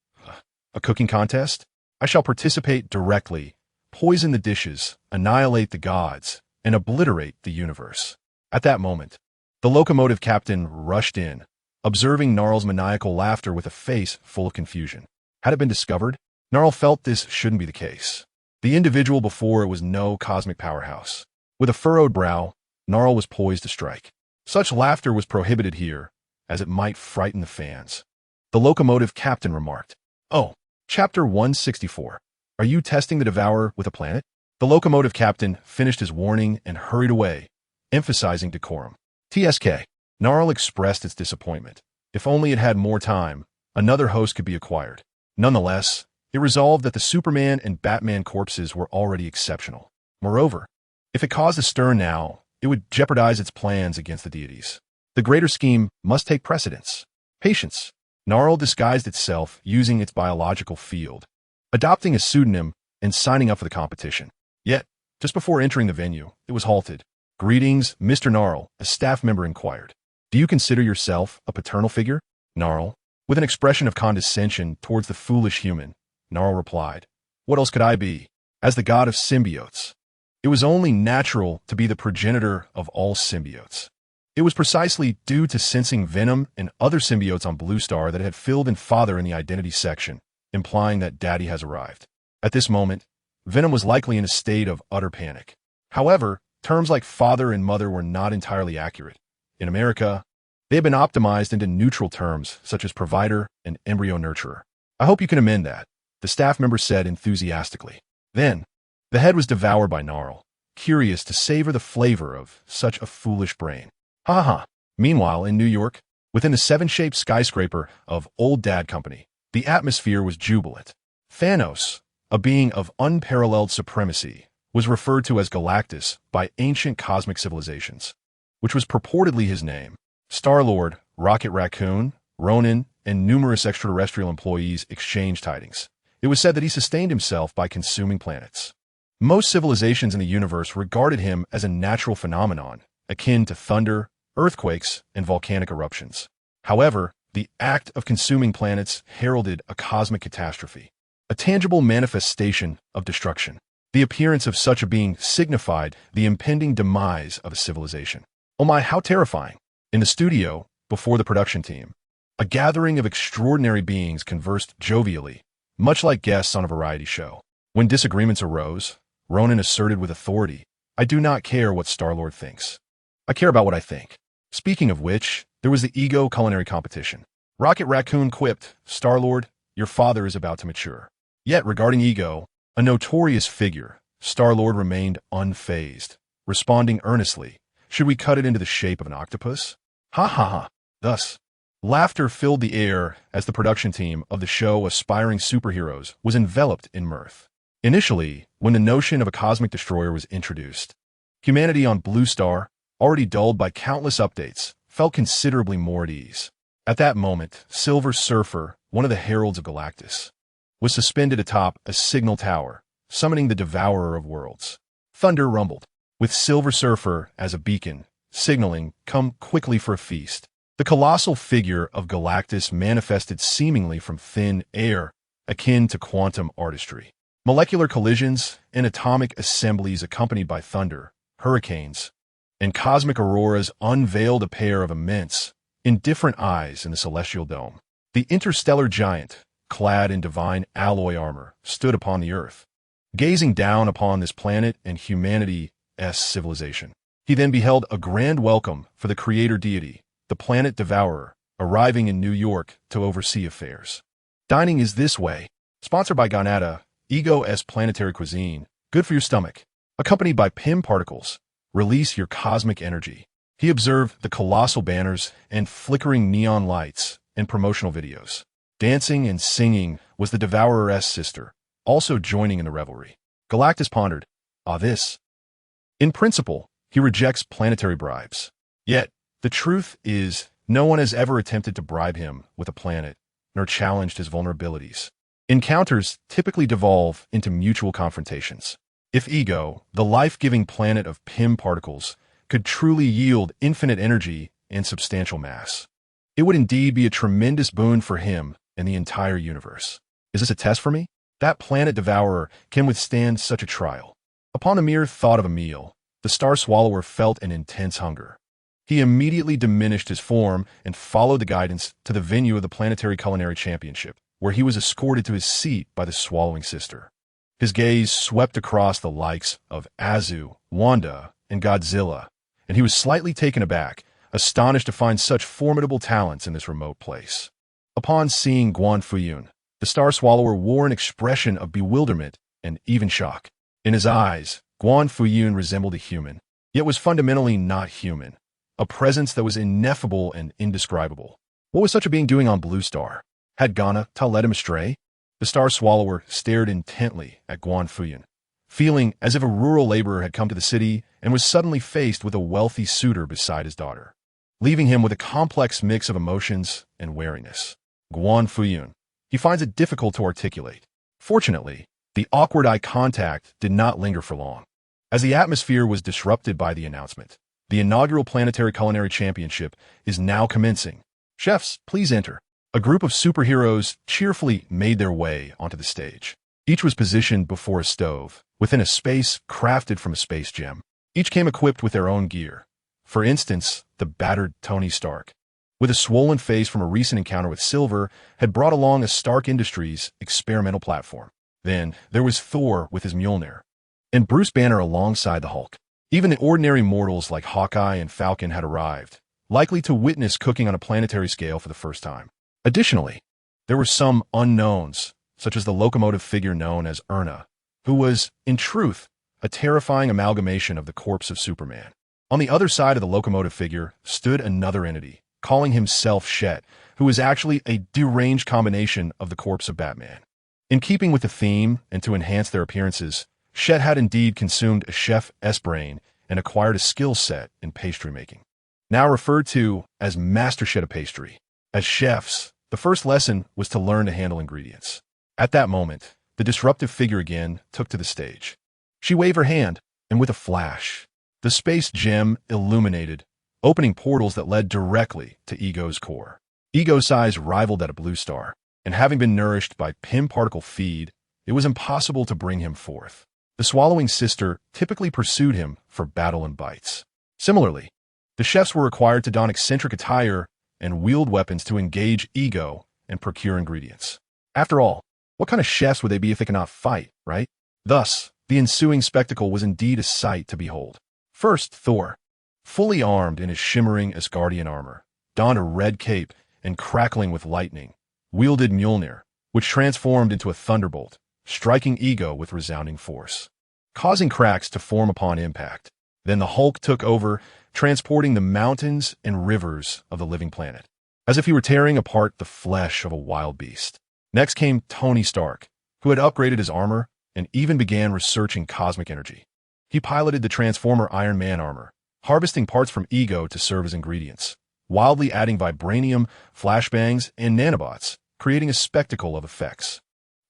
A cooking contest? I shall participate directly, poison the dishes, annihilate the gods, and obliterate the universe. At that moment, the locomotive captain rushed in, observing Gnarl's maniacal laughter with a face full of confusion. Had it been discovered? Gnarl felt this shouldn't be the case. The individual before it was no cosmic powerhouse. With a furrowed brow, Gnarl was poised to strike. Such laughter was prohibited here, as it might frighten the fans. The locomotive captain remarked, "Oh, Chapter 164. Are you testing the Devourer with a planet?" The locomotive captain finished his warning and hurried away, emphasizing decorum. TSK. Gnarl expressed its disappointment. If only it had more time, another host could be acquired. Nonetheless, it resolved that the Superman and Batman corpses were already exceptional. Moreover, if it caused a stir now, it would jeopardize its plans against the deities. The greater scheme must take precedence. Patience. Gnarl disguised itself using its biological field, adopting a pseudonym and signing up for the competition. Yet, just before entering the venue, it was halted. "Greetings, Mr. Gnarl," a staff member inquired. "Do you consider yourself a paternal figure?" Gnarl, with an expression of condescension towards the foolish human, Gnarl replied, "What else could I be? As the god of symbiotes. It was only natural to be the progenitor of all symbiotes." It was precisely due to sensing venom and other symbiotes on Blue Star that it had filled in father in the identity section, implying that daddy has arrived. At this moment, Venom was likely in a state of utter panic. However, terms like father and mother were not entirely accurate. In America, they had been optimized into neutral terms such as provider and embryo nurturer. "I hope you can amend that," the staff member said enthusiastically. Then, the head was devoured by Gnarl, curious to savor the flavor of such a foolish brain. Ha ha. Meanwhile, in New York, within the seven-shaped skyscraper of Old Dad Company, the atmosphere was jubilant. Thanos, a being of unparalleled supremacy, was referred to as Galactus by ancient cosmic civilizations, which was purportedly his name. Star-Lord, Rocket Raccoon, Ronan, and numerous extraterrestrial employees exchanged tidings. It was said that he sustained himself by consuming planets. Most civilizations in the universe regarded him as a natural phenomenon, akin to thunder, earthquakes, and volcanic eruptions. However, the act of consuming planets heralded a cosmic catastrophe, a tangible manifestation of destruction. The appearance of such a being signified the impending demise of a civilization. Oh my, how terrifying! In the studio, before the production team, a gathering of extraordinary beings conversed jovially, much like guests on a variety show. When disagreements arose, Ronan asserted with authority, "I do not care what Star-Lord thinks. I care about what I think." Speaking of which, there was the Ego culinary competition. Rocket Raccoon quipped, "Star-Lord, your father is about to mature." Yet regarding Ego, a notorious figure, Star-Lord remained unfazed, responding earnestly, "Should we cut it into the shape of an octopus?" Ha ha ha. Thus, laughter filled the air as the production team of the show Aspiring Superheroes was enveloped in mirth. Initially, when the notion of a cosmic destroyer was introduced, humanity on Blue Star, already dulled by countless updates, felt considerably more at ease. At that moment, Silver Surfer, one of the heralds of Galactus, was suspended atop a signal tower, summoning the Devourer of Worlds. Thunder rumbled, with Silver Surfer as a beacon, signaling, "Come quickly for a feast." The colossal figure of Galactus manifested seemingly from thin air, akin to quantum artistry. Molecular collisions and atomic assemblies accompanied by thunder, hurricanes, and cosmic auroras unveiled a pair of immense, indifferent eyes in the celestial dome. The interstellar giant, clad in divine alloy armor, stood upon the earth, gazing down upon this planet and humanity's civilization. He then beheld a grand welcome for the creator deity, the planet Devourer, arriving in New York to oversee affairs. Dining is this way. Sponsored by Ganada, Ego's planetary cuisine, good for your stomach. Accompanied by PIM particles, release your cosmic energy. He observed the colossal banners and flickering neon lights in promotional videos. Dancing and singing was the Devourer's sister, also joining in the revelry. Galactus pondered, this. In principle, he rejects planetary bribes. Yet, the truth is, no one has ever attempted to bribe him with a planet, nor challenged his vulnerabilities. Encounters typically devolve into mutual confrontations. If Ego, the life-giving planet of PIM particles, could truly yield infinite energy and substantial mass. It would indeed be a tremendous boon for him and the entire universe. Is this a test for me? That planet devourer can withstand such a trial. Upon the mere thought of a meal, the star swallower felt an intense hunger. He immediately diminished his form and followed the guidance to the venue of the Planetary Culinary Championship, where he was escorted to his seat by the swallowing sister. His gaze swept across the likes of Azu, Wanda, and Godzilla, and he was slightly taken aback, astonished to find such formidable talents in this remote place. Upon seeing Guan Fuyun, the star swallower wore an expression of bewilderment and even shock. In his eyes, Guan Fuyun resembled a human, yet was fundamentally not human, a presence that was ineffable and indescribable. What was such a being doing on Blue Star? Had Ghana led him astray? The star swallower stared intently at Guan Fuyun, feeling as if a rural laborer had come to the city and was suddenly faced with a wealthy suitor beside his daughter, leaving him with a complex mix of emotions and wariness. Guan Fuyun. He finds it difficult to articulate. Fortunately, the awkward eye contact did not linger for long. As the atmosphere was disrupted by the announcement, the inaugural Planetary Culinary Championship is now commencing. Chefs, please enter. A group of superheroes cheerfully made their way onto the stage. Each was positioned before a stove, within a space crafted from a space gem. Each came equipped with their own gear. For instance, the battered Tony Stark, with a swollen face from a recent encounter with Silver, had brought along a Stark Industries experimental platform. Then there was Thor with his Mjolnir, and Bruce Banner alongside the Hulk. Even the ordinary mortals like Hawkeye and Falcon had arrived, likely to witness cooking on a planetary scale for the first time. Additionally, there were some unknowns, such as the locomotive figure known as Erna, who was, in truth, a terrifying amalgamation of the corpse of Superman. On the other side of the locomotive figure stood another entity, calling himself Shet, who was actually a deranged combination of the corpse of Batman. In keeping with the theme and to enhance their appearances, Shet had indeed consumed a chef's brain and acquired a skill set in pastry making, now referred to as Master Shet of Pastry. As chefs, the first lesson was to learn to handle ingredients. At that moment, the disruptive figure again took to the stage. She waved her hand, and with a flash, the space gem illuminated, opening portals that led directly to Ego's core. Ego's size rivaled that of Blue Star, and having been nourished by Pym particle feed, it was impossible to bring him forth. The swallowing sister typically pursued him for battle and bites. Similarly, the chefs were required to don eccentric attire and wield weapons to engage Ego and procure ingredients. After all, what kind of chefs would they be if they cannot fight, right? Thus, the ensuing spectacle was indeed a sight to behold. First, Thor, fully armed in his shimmering Asgardian armor, donned a red cape and crackling with lightning, wielded Mjolnir, which transformed into a thunderbolt, striking Ego with resounding force, causing cracks to form upon impact. Then the Hulk took over, transporting the mountains and rivers of the living planet, as if he were tearing apart the flesh of a wild beast. Next came Tony Stark, who had upgraded his armor and even began researching cosmic energy. He piloted the Transformer Iron Man armor, harvesting parts from Ego to serve as ingredients, wildly adding vibranium, flashbangs, and nanobots, creating a spectacle of effects.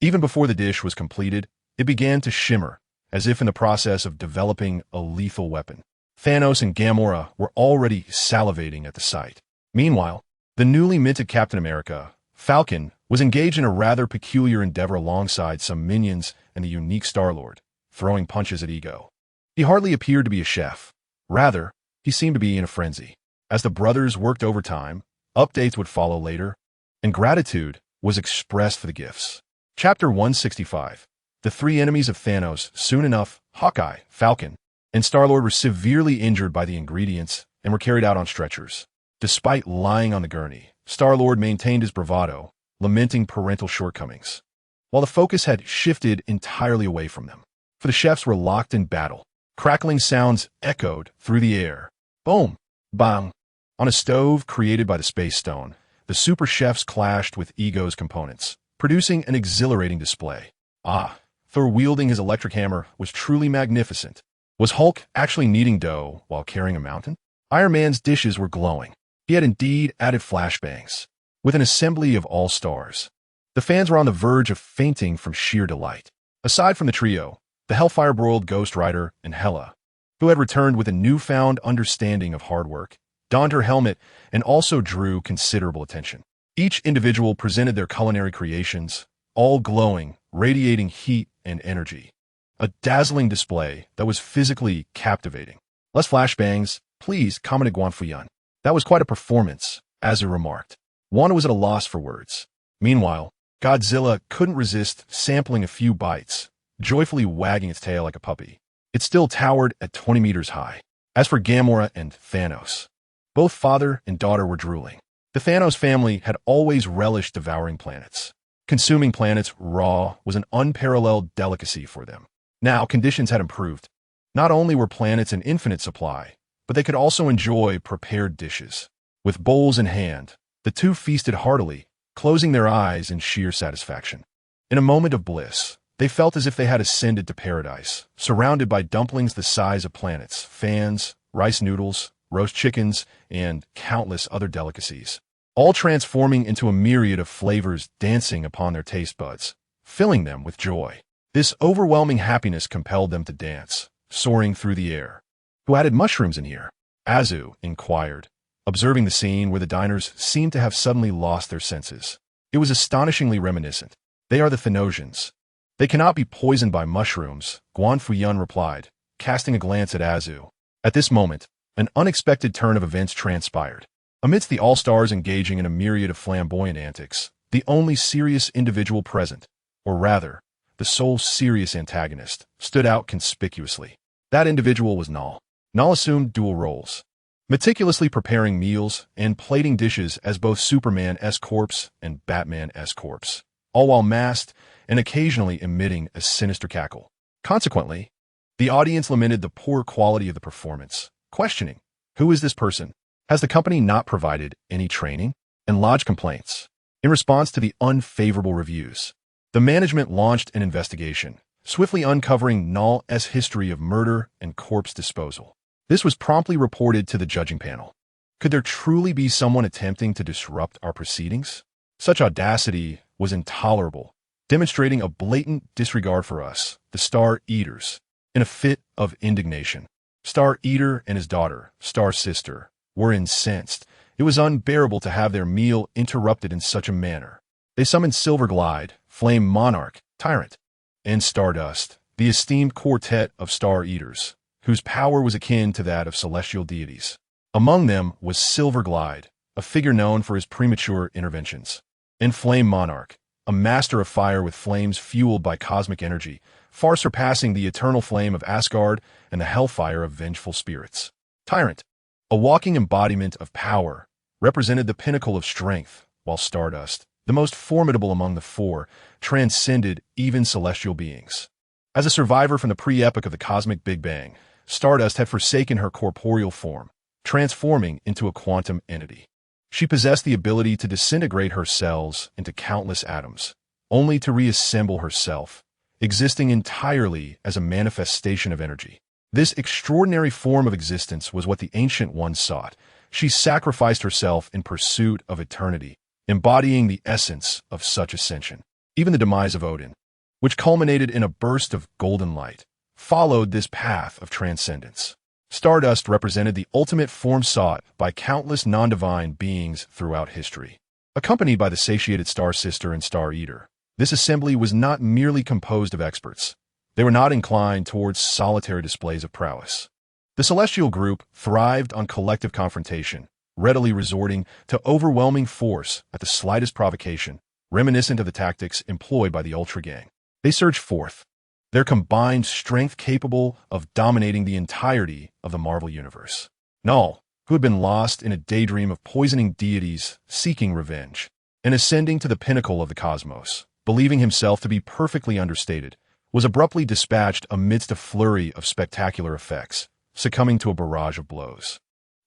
Even before the dish was completed, it began to shimmer, as if in the process of developing a lethal weapon. Thanos and Gamora were already salivating at the sight. Meanwhile, the newly minted Captain America, Falcon, was engaged in a rather peculiar endeavor alongside some minions and the unique Star-Lord, throwing punches at Ego. He hardly appeared to be a chef. Rather, he seemed to be in a frenzy. As the brothers worked overtime, updates would follow later, and gratitude was expressed for the gifts. Chapter 165. The three enemies of Thanos, soon enough, Hawkeye, Falcon, and Star-Lord were severely injured by the ingredients and were carried out on stretchers. Despite lying on the gurney, Star-Lord maintained his bravado, lamenting parental shortcomings, while the focus had shifted entirely away from them. For the chefs were locked in battle. Crackling sounds echoed through the air. Boom! Bang! On a stove created by the Space Stone, the super chefs clashed with Ego's components, producing an exhilarating display. Thor wielding his electric hammer was truly magnificent. Was Hulk actually kneading dough while carrying a mountain? Iron Man's dishes were glowing. He had indeed added flashbangs, with an assembly of all-stars. The fans were on the verge of fainting from sheer delight. Aside from the trio, the Hellfire-broiled Ghost Rider and Hela, who had returned with a newfound understanding of hard work, donned her helmet, and also drew considerable attention. Each individual presented their culinary creations, all glowing, radiating heat and energy. A dazzling display that was physically captivating. "Less flashbangs, please," commented Guan Fuyun. "That was quite a performance," Azu remarked. Wanda was at a loss for words. Meanwhile, Godzilla couldn't resist sampling a few bites, joyfully wagging its tail like a puppy. It still towered at 20 meters high. As for Gamora and Thanos, both father and daughter were drooling. The Thanos family had always relished devouring planets. Consuming planets raw was an unparalleled delicacy for them. Now, conditions had improved. Not only were planets in infinite supply, but they could also enjoy prepared dishes. With bowls in hand, the two feasted heartily, closing their eyes in sheer satisfaction. In a moment of bliss, they felt as if they had ascended to paradise, surrounded by dumplings the size of planets, fans, rice noodles, roast chickens, and countless other delicacies, all transforming into a myriad of flavors dancing upon their taste buds, filling them with joy. This overwhelming happiness compelled them to dance, soaring through the air. "Who added mushrooms in here?" Azu inquired, observing the scene where the diners seemed to have suddenly lost their senses. It was astonishingly reminiscent. "They are the Thanosians. They cannot be poisoned by mushrooms," Guan Fuyun replied, casting a glance at Azu. At this moment, an unexpected turn of events transpired. Amidst the all-stars engaging in a myriad of flamboyant antics, the only serious individual present, or rather, the sole serious antagonist, stood out conspicuously. That individual was Null. Null assumed dual roles, meticulously preparing meals and plating dishes as both Superman S-Corpse and Batman S-Corpse, all while masked and occasionally emitting a sinister cackle. Consequently, the audience lamented the poor quality of the performance, questioning, "Who is this person? Has the company not provided any training?" and lodged complaints. In response to the unfavorable reviews, the management launched an investigation, swiftly uncovering Null's history of murder and corpse disposal. This was promptly reported to the judging panel. Could there truly be someone attempting to disrupt our proceedings? Such audacity was intolerable, demonstrating a blatant disregard for us, the Star Eaters. In a fit of indignation, Star Eater and his daughter, Star Sister, were incensed. It was unbearable to have their meal interrupted in such a manner. They summoned Silverglide, Flame Monarch, Tyrant, and Stardust, the esteemed quartet of Star Eaters, whose power was akin to that of celestial deities. Among them was Silverglide, a figure known for his premature interventions, and Flame Monarch, a master of fire with flames fueled by cosmic energy, far surpassing the eternal flame of Asgard and the hellfire of vengeful spirits. Tyrant, a walking embodiment of power, represented the pinnacle of strength, while Stardust, the most formidable among the four, transcended even celestial beings. As a survivor from the pre-epoch of the cosmic Big Bang, Stardust had forsaken her corporeal form, transforming into a quantum entity. She possessed the ability to disintegrate her cells into countless atoms, only to reassemble herself, existing entirely as a manifestation of energy. This extraordinary form of existence was what the Ancient One sought. She sacrificed herself in pursuit of eternity, embodying the essence of such ascension. Even the demise of Odin, which culminated in a burst of golden light, followed this path of transcendence. Stardust represented the ultimate form sought by countless non-divine beings throughout history. Accompanied by the satiated Star Sister and Star Eater, this assembly was not merely composed of experts. They were not inclined towards solitary displays of prowess. The celestial group thrived on collective confrontation, readily resorting to overwhelming force at the slightest provocation, reminiscent of the tactics employed by the Ultra Gang. They surged forth, their combined strength capable of dominating the entirety of the Marvel Universe. Null, who had been lost in a daydream of poisoning deities seeking revenge, and ascending to the pinnacle of the cosmos, believing himself to be perfectly understated, was abruptly dispatched amidst a flurry of spectacular effects, succumbing to a barrage of blows.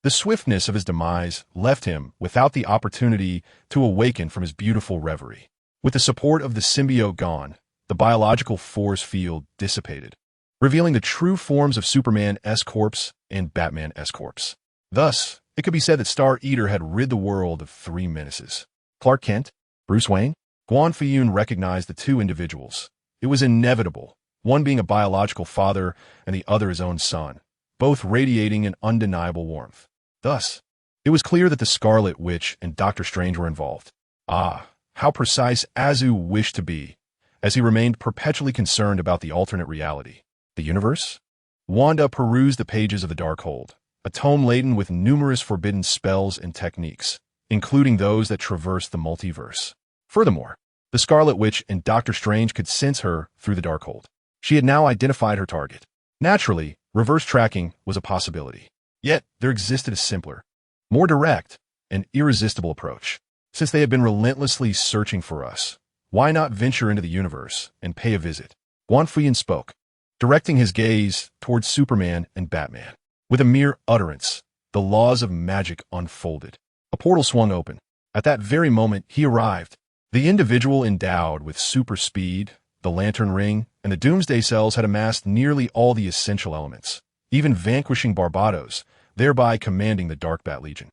The swiftness of his demise left him without the opportunity to awaken from his beautiful reverie. With the support of the symbiote gone, the biological force field dissipated, revealing the true forms of Superman S-Corpse and Batman S-Corpse. Thus, it could be said that Star Eater had rid the world of three menaces. Clark Kent, Bruce Wayne, Guan Fuyun recognized the two individuals. It was inevitable, one being a biological father and the other his own son. both radiating an undeniable warmth. Thus, it was clear that the Scarlet Witch and Doctor Strange were involved. Ah, how precise Azu wished to be, as he remained perpetually concerned about the alternate reality. The universe? Wanda perused the pages of the Darkhold, a tome laden with numerous forbidden spells and techniques, including those that traverse the multiverse. Furthermore, the Scarlet Witch and Doctor Strange could sense her through the Darkhold. She had now identified her target. Naturally, reverse tracking was a possibility. Yet, there existed a simpler, more direct, and irresistible approach. Since they had been relentlessly searching for us, why not venture into the universe and pay a visit? Guan Fuyun spoke, directing his gaze towards Superman and Batman. With a mere utterance, the laws of magic unfolded. A portal swung open. At that very moment, he arrived. The individual endowed with super speed, the Lantern Ring, and the Doomsday Cells had amassed nearly all the essential elements, even vanquishing Barbados, thereby commanding the Dark Bat Legion.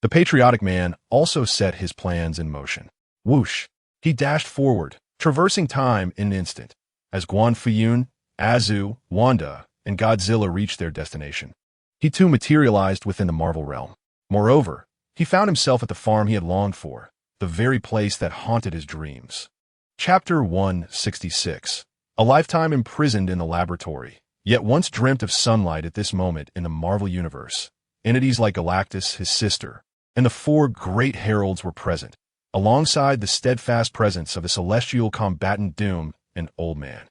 The patriotic man also set his plans in motion. Whoosh! He dashed forward, traversing time in an instant, as Guan Fuyun, Azu, Wanda, and Godzilla reached their destination. He too materialized within the Marvel realm. Moreover, he found himself at the farm he had longed for, the very place that haunted his dreams. Chapter 166. A lifetime imprisoned in the laboratory, yet once dreamt of sunlight at this moment in the Marvel Universe. Entities like Galactus, his sister, and the four great heralds were present, alongside the steadfast presence of the celestial combatant Doom and Old Man.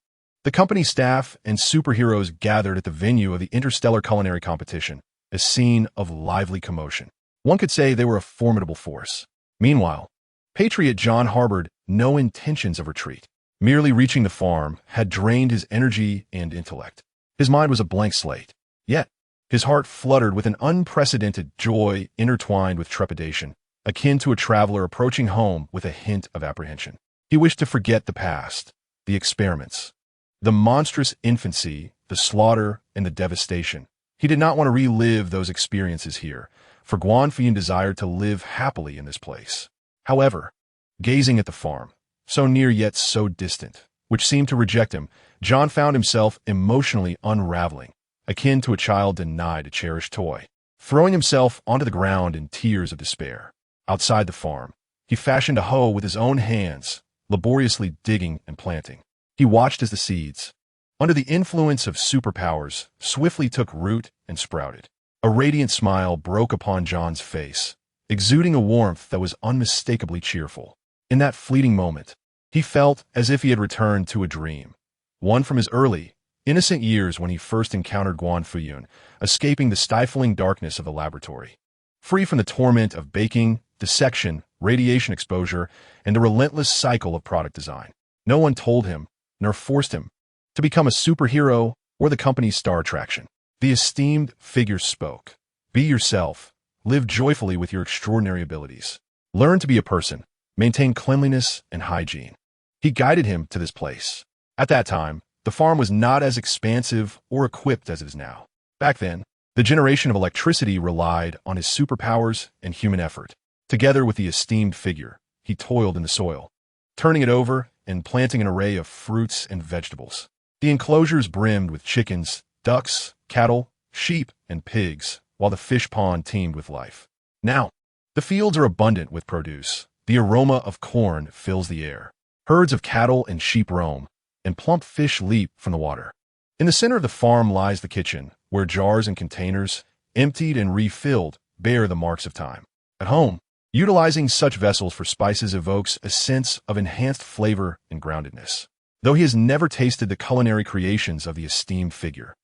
The company staff and superheroes gathered at the venue of the Interstellar Culinary Competition, a scene of lively commotion. One could say they were a formidable force. Meanwhile, Patriot John harbored no intentions of retreat. Merely reaching the farm had drained his energy and intellect. His mind was a blank slate. Yet, his heart fluttered with an unprecedented joy intertwined with trepidation, akin to a traveler approaching home with a hint of apprehension. He wished to forget the past, the experiments, the monstrous infancy, the slaughter, and the devastation. He did not want to relive those experiences here, for Guan Fuyun desired to live happily in this place. However, gazing at the farm, so near yet so distant, which seemed to reject him, John found himself emotionally unraveling, akin to a child denied a cherished toy. Throwing himself onto the ground in tears of despair. Outside the farm, he fashioned a hoe with his own hands, laboriously digging and planting. He watched as the seeds, under the influence of superpowers, swiftly took root and sprouted. A radiant smile broke upon John's face, exuding a warmth that was unmistakably cheerful. In that fleeting moment, he felt as if he had returned to a dream, one from his early, innocent years when he first encountered Guan Fuyun, escaping the stifling darkness of the laboratory. Free from the torment of baking, dissection, radiation exposure, and the relentless cycle of product design. No one told him, nor forced him, to become a superhero or the company's star attraction. The esteemed figure spoke. Be yourself. Live joyfully with your extraordinary abilities. Learn to be a person. Maintain cleanliness and hygiene. He guided him to this place. At that time, the farm was not as expansive or equipped as it is now. Back then, the generation of electricity relied on his superpowers and human effort. Together with the esteemed figure, he toiled in the soil, turning it over and planting an array of fruits and vegetables. The enclosures brimmed with chickens, ducks, cattle, sheep, and pigs, while the fish pond teemed with life. Now, the fields are abundant with produce. The aroma of corn fills the air. Herds of cattle and sheep roam, and plump fish leap from the water. In the center of the farm lies the kitchen, where jars and containers, emptied and refilled, bear the marks of time. At home, utilizing such vessels for spices evokes a sense of enhanced flavor and groundedness. Though he has never tasted the culinary creations of the esteemed figure,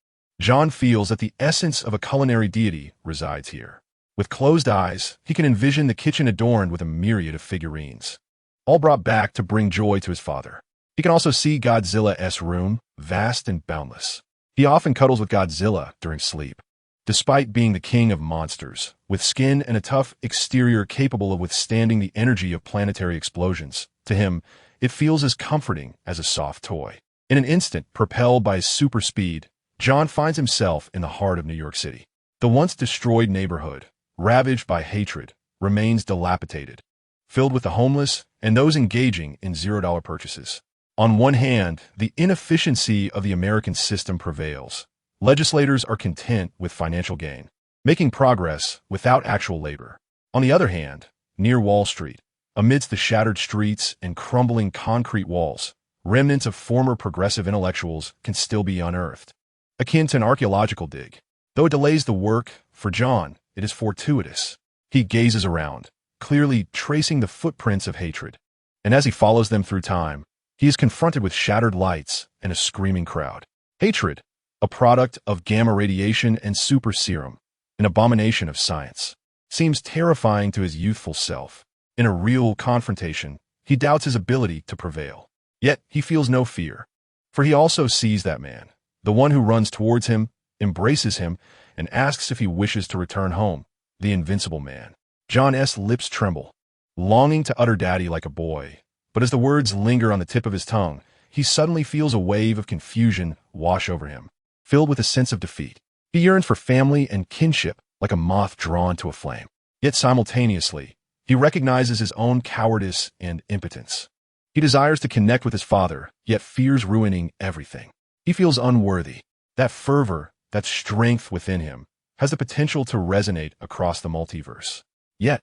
John feels that the essence of a culinary deity resides here. With closed eyes, he can envision the kitchen adorned with a myriad of figurines, all brought back to bring joy to his father. He can also see Godzilla's room, vast and boundless. He often cuddles with Godzilla during sleep. Despite being the king of monsters, with skin and a tough exterior capable of withstanding the energy of planetary explosions, to him, it feels as comforting as a soft toy. In an instant, propelled by his super speed, John finds himself in the heart of New York City. The once destroyed neighborhood, ravaged by hatred, remains dilapidated, filled with the homeless and those engaging in $0 purchases. On one hand, the inefficiency of the American system prevails, Legislators are content with financial gain, making progress without actual labor. On the other hand, near Wall Street, amidst the shattered streets and crumbling concrete walls, remnants of former progressive intellectuals can still be unearthed, akin to an archaeological dig. Though it delays the work, for John, it is fortuitous. He gazes around, clearly tracing the footprints of hatred. And as he follows them through time, he is confronted with shattered lights and a screaming crowd. Hatred, a product of gamma radiation and super serum, an abomination of science, seems terrifying to his youthful self. In a real confrontation, he doubts his ability to prevail. Yet he feels no fear, for he also sees that man, the one who runs towards him, embraces him, and asks if he wishes to return home, the Invincible Man. John's lips tremble, longing to utter daddy like a boy, but as the words linger on the tip of his tongue, he suddenly feels a wave of confusion wash over him, filled with a sense of defeat. He yearns for family and kinship like a moth drawn to a flame. Yet simultaneously, he recognizes his own cowardice and impotence. He desires to connect with his father, yet fears ruining everything. He feels unworthy. That fervor, that strength within him, has the potential to resonate across the multiverse. Yet,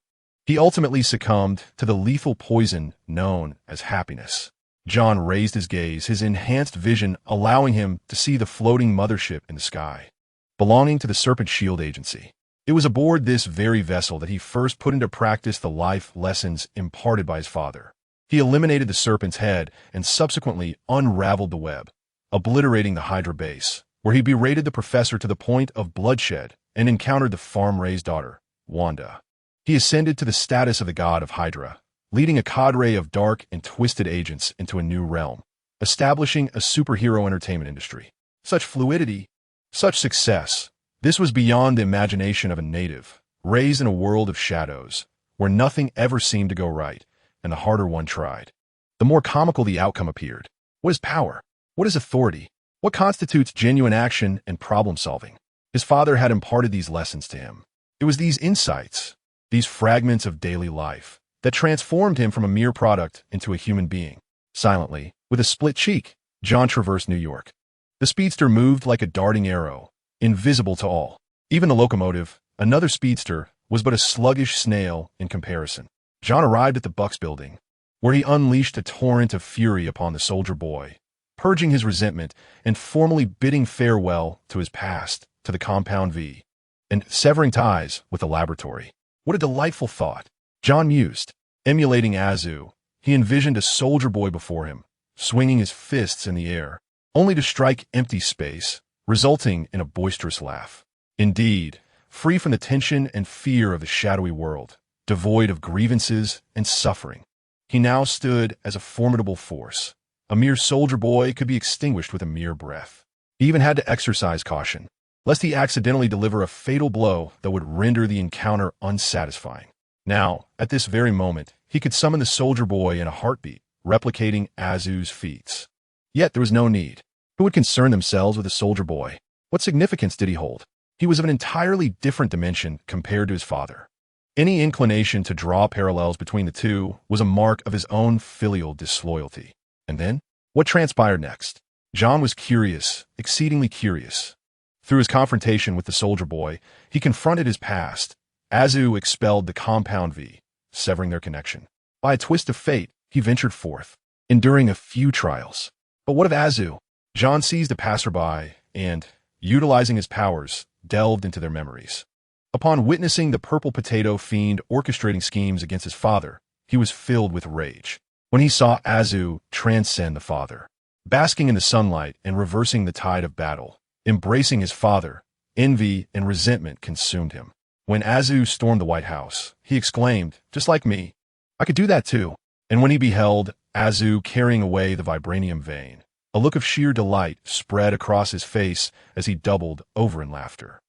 he ultimately succumbed to the lethal poison known as happiness. John raised his gaze, his enhanced vision allowing him to see the floating mothership in the sky, belonging to the Serpent Shield Agency. It was aboard this very vessel that he first put into practice the life lessons imparted by his father. He eliminated the serpent's head and subsequently unraveled the web, obliterating the Hydra base, where he berated the professor to the point of bloodshed and encountered the farm-raised daughter, Wanda. He ascended to the status of the god of Hydra, leading a cadre of dark and twisted agents into a new realm, establishing a superhero entertainment industry. Such fluidity, such success. This was beyond the imagination of a native, raised in a world of shadows, where nothing ever seemed to go right, and the harder one tried, the more comical the outcome appeared. What is power? What is authority? What constitutes genuine action and problem-solving? His father had imparted these lessons to him. It was these insights, these fragments of daily life, that transformed him from a mere product into a human being. Silently, with a split cheek, John traversed New York. The speedster moved like a darting arrow, invisible to all. Even the locomotive, another speedster, was but a sluggish snail in comparison. John arrived at the Bucks building, where he unleashed a torrent of fury upon the soldier boy, purging his resentment and formally bidding farewell to his past, to the Compound V, and severing ties with the laboratory. What a delightful thought! John mused. Emulating Azu, he envisioned a soldier boy before him, swinging his fists in the air, only to strike empty space, resulting in a boisterous laugh. Indeed, free from the tension and fear of the shadowy world, devoid of grievances and suffering, he now stood as a formidable force. A mere soldier boy could be extinguished with a mere breath. He even had to exercise caution, lest he accidentally deliver a fatal blow that would render the encounter unsatisfying. Now, at this very moment, he could summon the soldier boy in a heartbeat, replicating Azu's feats. Yet there was no need. Who would concern themselves with a soldier boy? What significance did he hold? He was of an entirely different dimension compared to his father. Any inclination to draw parallels between the two was a mark of his own filial disloyalty. And then, what transpired next? John was curious, exceedingly curious. Through his confrontation with the soldier boy, he confronted his past. Azu expelled the Compound V, severing their connection. By a twist of fate, he ventured forth, enduring a few trials. But what of Azu? John seized a passerby and, utilizing his powers, delved into their memories. Upon witnessing the purple potato fiend orchestrating schemes against his father, he was filled with rage. When he saw Azu transcend the father, basking in the sunlight and reversing the tide of battle, embracing his father, envy and resentment consumed him. When Azu stormed the White House, he exclaimed, "Just like me, I could do that too." And when he beheld Azu carrying away the vibranium vein, a look of sheer delight spread across his face as he doubled over in laughter.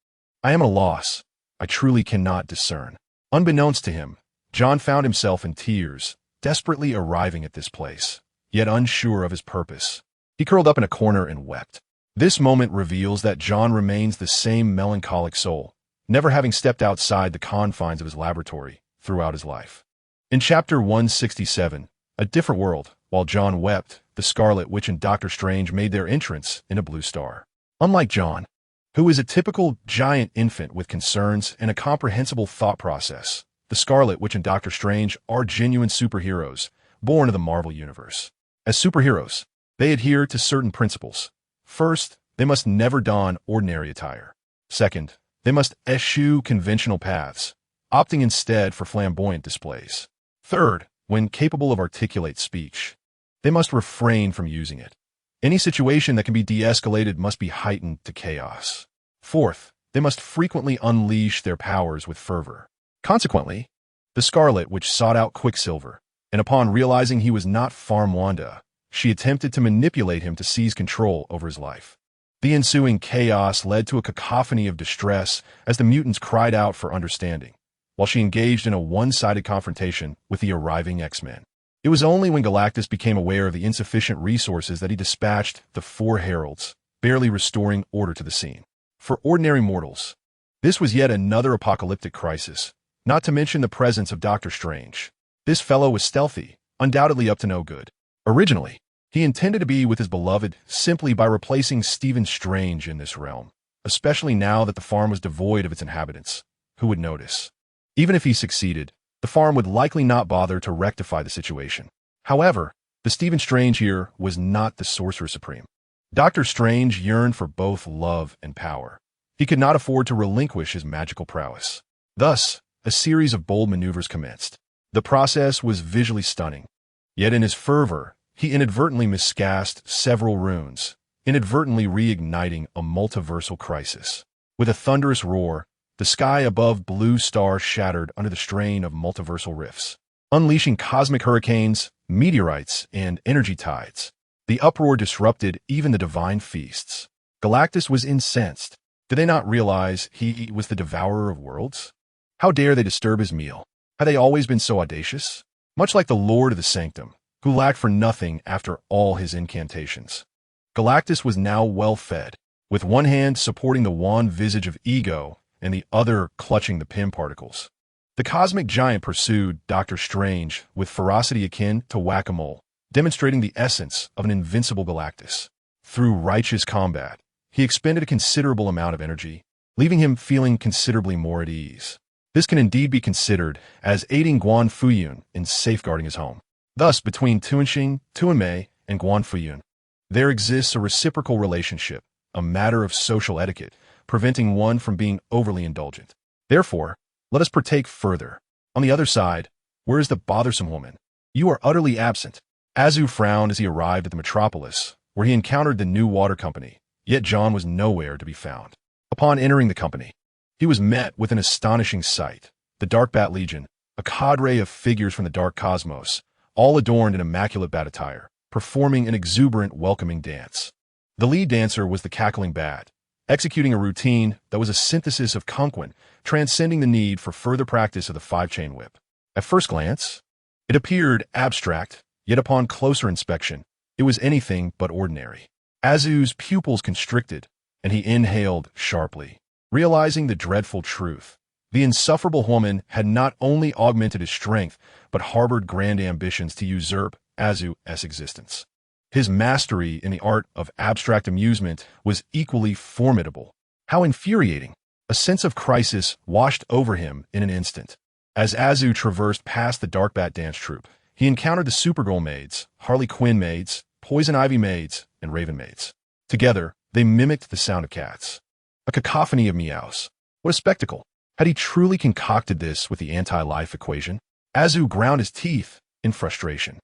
I am at a loss. I truly cannot discern. Unbeknownst to him, John found himself in tears, desperately arriving at this place, yet unsure of his purpose. He curled up in a corner and wept. This moment reveals that John remains the same melancholic soul, never having stepped outside the confines of his laboratory throughout his life. In Chapter 167, A Different World, while John wept, the Scarlet Witch and Doctor Strange made their entrance in a blue star. Unlike John, who is a typical giant infant with concerns and a comprehensible thought process. The Scarlet Witch and Doctor Strange are genuine superheroes, born of the Marvel Universe. As superheroes, they adhere to certain principles. First, they must never don ordinary attire. Second, they must eschew conventional paths, opting instead for flamboyant displays. Third, when capable of articulate speech, they must refrain from using it. Any situation that can be de-escalated must be heightened to chaos. Fourth, they must frequently unleash their powers with fervor. Consequently, the Scarlet Witch sought out Quicksilver, and upon realizing he was not Farmwanda, she attempted to manipulate him to seize control over his life. The ensuing chaos led to a cacophony of distress as the mutants cried out for understanding, while she engaged in a one-sided confrontation with the arriving X-Men. It was only when Galactus became aware of the insufficient resources that he dispatched the four heralds, barely restoring order to the scene. For ordinary mortals, this was yet another apocalyptic crisis, not to mention the presence of Doctor Strange. This fellow was stealthy, undoubtedly up to no good. Originally, he intended to be with his beloved simply by replacing Stephen Strange in this realm, especially now that the farm was devoid of its inhabitants. Who would notice? Even if he succeeded, the farm would likely not bother to rectify the situation. However, the Stephen Strange here was not the Sorcerer Supreme. Doctor Strange yearned for both love and power. He could not afford to relinquish his magical prowess. Thus, a series of bold maneuvers commenced. The process was visually stunning. Yet in his fervor, he inadvertently miscast several runes, inadvertently reigniting a multiversal crisis. With a thunderous roar, the sky above Blue Star shattered under the strain of multiversal rifts, unleashing cosmic hurricanes, meteorites, and energy tides. The uproar disrupted even the divine feasts. Galactus was incensed. Did they not realize he was the devourer of worlds? How dare they disturb his meal? Had they always been so audacious? Much like the Lord of the Sanctum, who lacked for nothing after all his incantations. Galactus was now well fed, with one hand supporting the wan visage of Ego and the other clutching the Pym particles. The cosmic giant pursued Doctor Strange with ferocity akin to whack-a-mole, demonstrating the essence of an invincible Galactus. Through righteous combat, he expended a considerable amount of energy, leaving him feeling considerably more at ease. This can indeed be considered as aiding Guan Fuyun in safeguarding his home. Thus, between Tuanxing, Tuanmei, and Guan Fuyun, there exists a reciprocal relationship, a matter of social etiquette, preventing one from being overly indulgent. Therefore, let us partake further. On the other side, where is the bothersome woman? You are utterly absent. Azu frowned as he arrived at the metropolis, where he encountered the new water company, yet John was nowhere to be found. Upon entering the company, he was met with an astonishing sight. The Dark Bat Legion, a cadre of figures from the dark cosmos, all adorned in immaculate bat attire, performing an exuberant, welcoming dance. The lead dancer was the cackling bat, executing a routine that was a synthesis of Conquin, transcending the need for further practice of the five-chain whip. At first glance, it appeared abstract, yet upon closer inspection, it was anything but ordinary. Azu's pupils constricted, and he inhaled sharply, realizing the dreadful truth. The insufferable woman had not only augmented his strength, but harbored grand ambitions to usurp Azu's existence. His mastery in the art of abstract amusement was equally formidable. How infuriating! A sense of crisis washed over him in an instant. As Azu traversed past the Darkbat dance troupe, he encountered the Supergirl maids, Harley Quinn maids, Poison Ivy maids, and Raven maids. Together, they mimicked the sound of cats. A cacophony of meows. What a spectacle! Had he truly concocted this with the anti-life equation? Azu ground his teeth in frustration.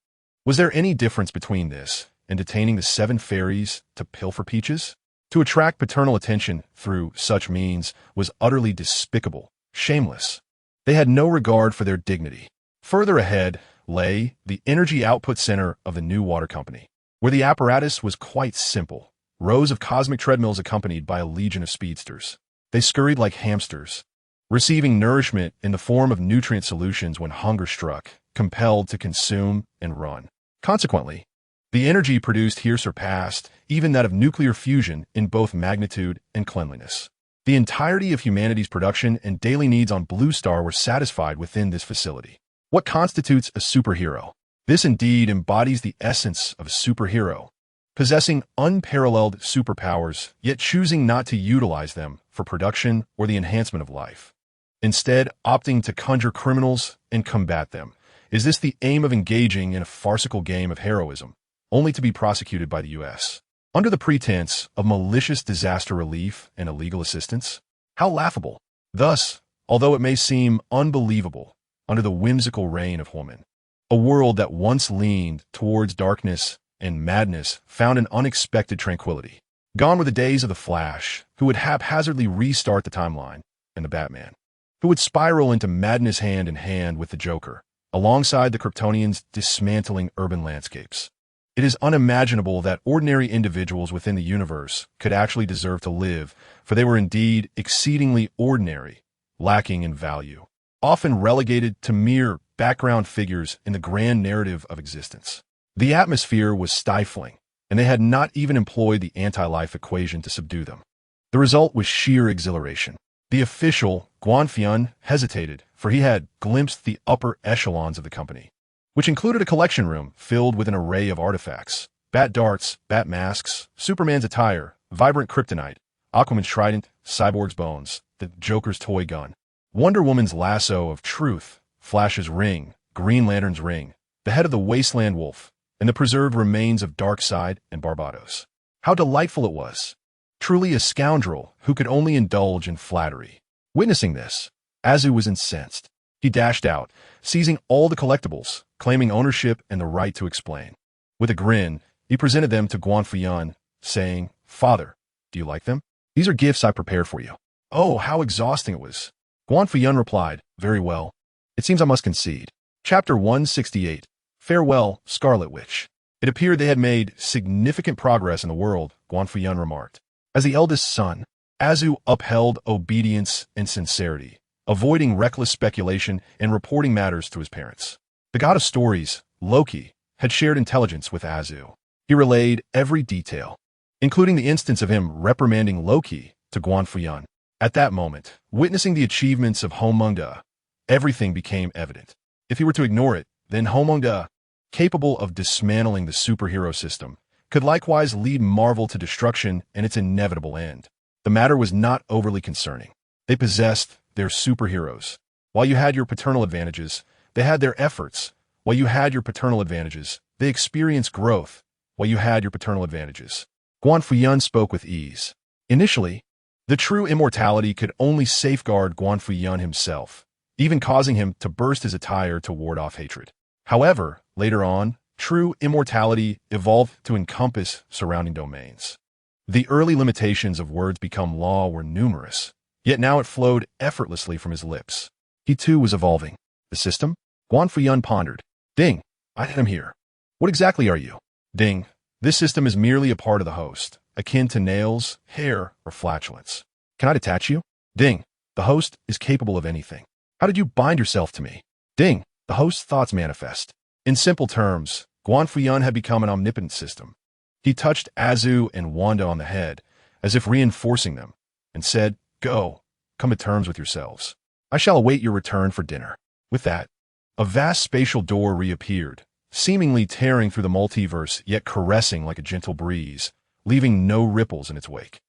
Was there any difference between this and detaining the 7 fairies to pilfer peaches? To attract paternal attention through such means was utterly despicable, shameless. They had no regard for their dignity. Further ahead lay the energy output center of the new water company, where the apparatus was quite simple. Rows of cosmic treadmills accompanied by a legion of speedsters. They scurried like hamsters, receiving nourishment in the form of nutrient solutions when hunger struck, compelled to consume and run. Consequently, the energy produced here surpassed even that of nuclear fusion in both magnitude and cleanliness. The entirety of humanity's production and daily needs on Blue Star were satisfied within this facility. What constitutes a superhero? This indeed embodies the essence of a superhero. possessing unparalleled superpowers, yet choosing not to utilize them for production or the enhancement of life. Instead, opting to conjure criminals and combat them. Is this the aim of engaging in a farcical game of heroism, only to be prosecuted by the U.S. under the pretense of malicious disaster relief and illegal assistance? How laughable! Thus, although it may seem unbelievable, under the whimsical reign of Homelander, a world that once leaned towards darkness and madness found an unexpected tranquility. Gone were the days of the Flash, who would haphazardly restart the timeline, and the Batman, who would spiral into madness hand in hand with the Joker, alongside the Kryptonians dismantling urban landscapes. It is unimaginable that ordinary individuals within the universe could actually deserve to live, for they were indeed exceedingly ordinary, lacking in value, often relegated to mere background figures in the grand narrative of existence. The atmosphere was stifling, and they had not even employed the anti-life equation to subdue them. The result was sheer exhilaration. The official, Guan Fuyun, hesitated, for he had glimpsed the upper echelons of the company, which included a collection room filled with an array of artifacts: bat darts, bat masks, Superman's attire, vibrant kryptonite, Aquaman's trident, Cyborg's bones, the Joker's toy gun, Wonder Woman's lasso of truth, Flash's ring, Green Lantern's ring, the head of the Wasteland Wolf, and the preserved remains of Darkseid and Barbados. How delightful it was! Truly a scoundrel who could only indulge in flattery. Witnessing this, Azu was incensed. He dashed out, seizing all the collectibles, claiming ownership and the right to explain. With a grin, he presented them to Guan Fuyun, saying, "Father, do you like them? These are gifts I prepared for you." Oh, how exhausting it was! Guan Fuyun replied, "Very well. It seems I must concede." Chapter 168. Farewell, Scarlet Witch. It appeared they had made significant progress in the world, Guan Fuyun remarked. As the eldest son, Azu upheld obedience and sincerity, avoiding reckless speculation and reporting matters to his parents. The god of stories, Loki, had shared intelligence with Azu. He relayed every detail, including the instance of him reprimanding Loki to Guan Fuyun. At that moment, witnessing the achievements of Homelander, everything became evident. If he were to ignore it, then Homelander, capable of dismantling the superhero system, could likewise lead Marvel to destruction and its inevitable end. The matter was not overly concerning. They possessed their superheroes. While you had your paternal advantages, they had their efforts. While you had your paternal advantages, they experienced growth. While you had your paternal advantages. Guan Fuyun spoke with ease. Initially, the true immortality could only safeguard Guan Fuyun himself, even causing him to burst his attire to ward off hatred. However, later on, true immortality evolved to encompass surrounding domains. The early limitations of words become law were numerous, yet now it flowed effortlessly from his lips. He too was evolving. The system? Guan Fuyun pondered. Ding, I am here. What exactly are you? Ding, this system is merely a part of the host, akin to nails, hair, or flatulence. Can I detach you? Ding, the host is capable of anything. How did you bind yourself to me? Ding, the host's thoughts manifest. In simple terms, Guan Fuyun had become an omnipotent system. He touched Azu and Wanda on the head, as if reinforcing them, and said, "Go, come to terms with yourselves. I shall await your return for dinner." With that, a vast spatial door reappeared, seemingly tearing through the multiverse yet caressing like a gentle breeze, leaving no ripples in its wake.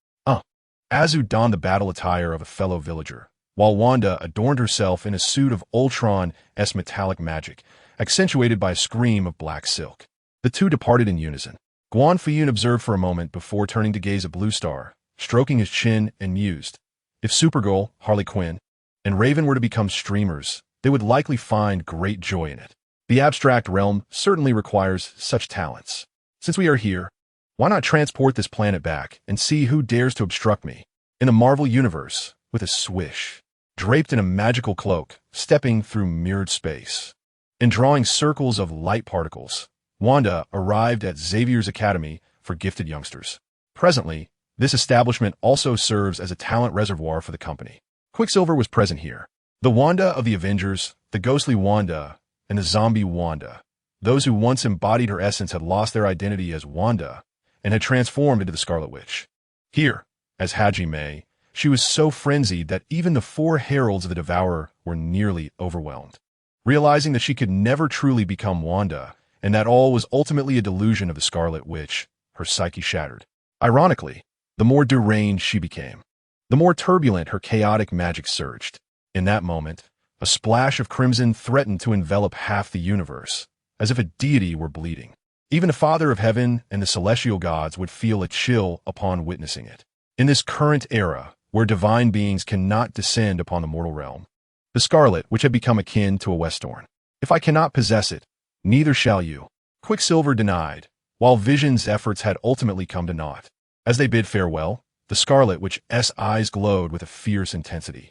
Azu donned the battle attire of a fellow villager, while Wanda adorned herself in a suit of Ultron-esque metallic magic, accentuated by a scream of black silk. The two departed in unison. Guan Fuyun observed for a moment before turning to gaze at Blue Star, stroking his chin and mused. If Supergirl, Harley Quinn, and Raven were to become streamers, they would likely find great joy in it. The abstract realm certainly requires such talents. Since we are here, why not transport this planet back and see who dares to obstruct me? In the Marvel Universe, with a swish, draped in a magical cloak, stepping through mirrored space, and drawing circles of light particles, Wanda arrived at Xavier's Academy for gifted youngsters. Presently, this establishment also serves as a talent reservoir for the company. Quicksilver was present here. The Wanda of the Avengers, the ghostly Wanda, and the zombie Wanda. Those who once embodied her essence had lost their identity as Wanda and had transformed into the Scarlet Witch. Here, as Hajime, she was so frenzied that even the four heralds of the Devourer were nearly overwhelmed. Realizing that she could never truly become Wanda, and that all was ultimately a delusion of the Scarlet Witch, her psyche shattered. Ironically, the more deranged she became, the more turbulent her chaotic magic surged. In that moment, a splash of crimson threatened to envelop half the universe, as if a deity were bleeding. Even the Father of Heaven and the celestial gods would feel a chill upon witnessing it. In this current era, where divine beings cannot descend upon the mortal realm, the scarlet, which had become akin to a Westorn. If I cannot possess it, neither shall you. Quicksilver denied, while Vision's efforts had ultimately come to naught. As they bid farewell, the Scarlet Witch's eyes glowed with a fierce intensity,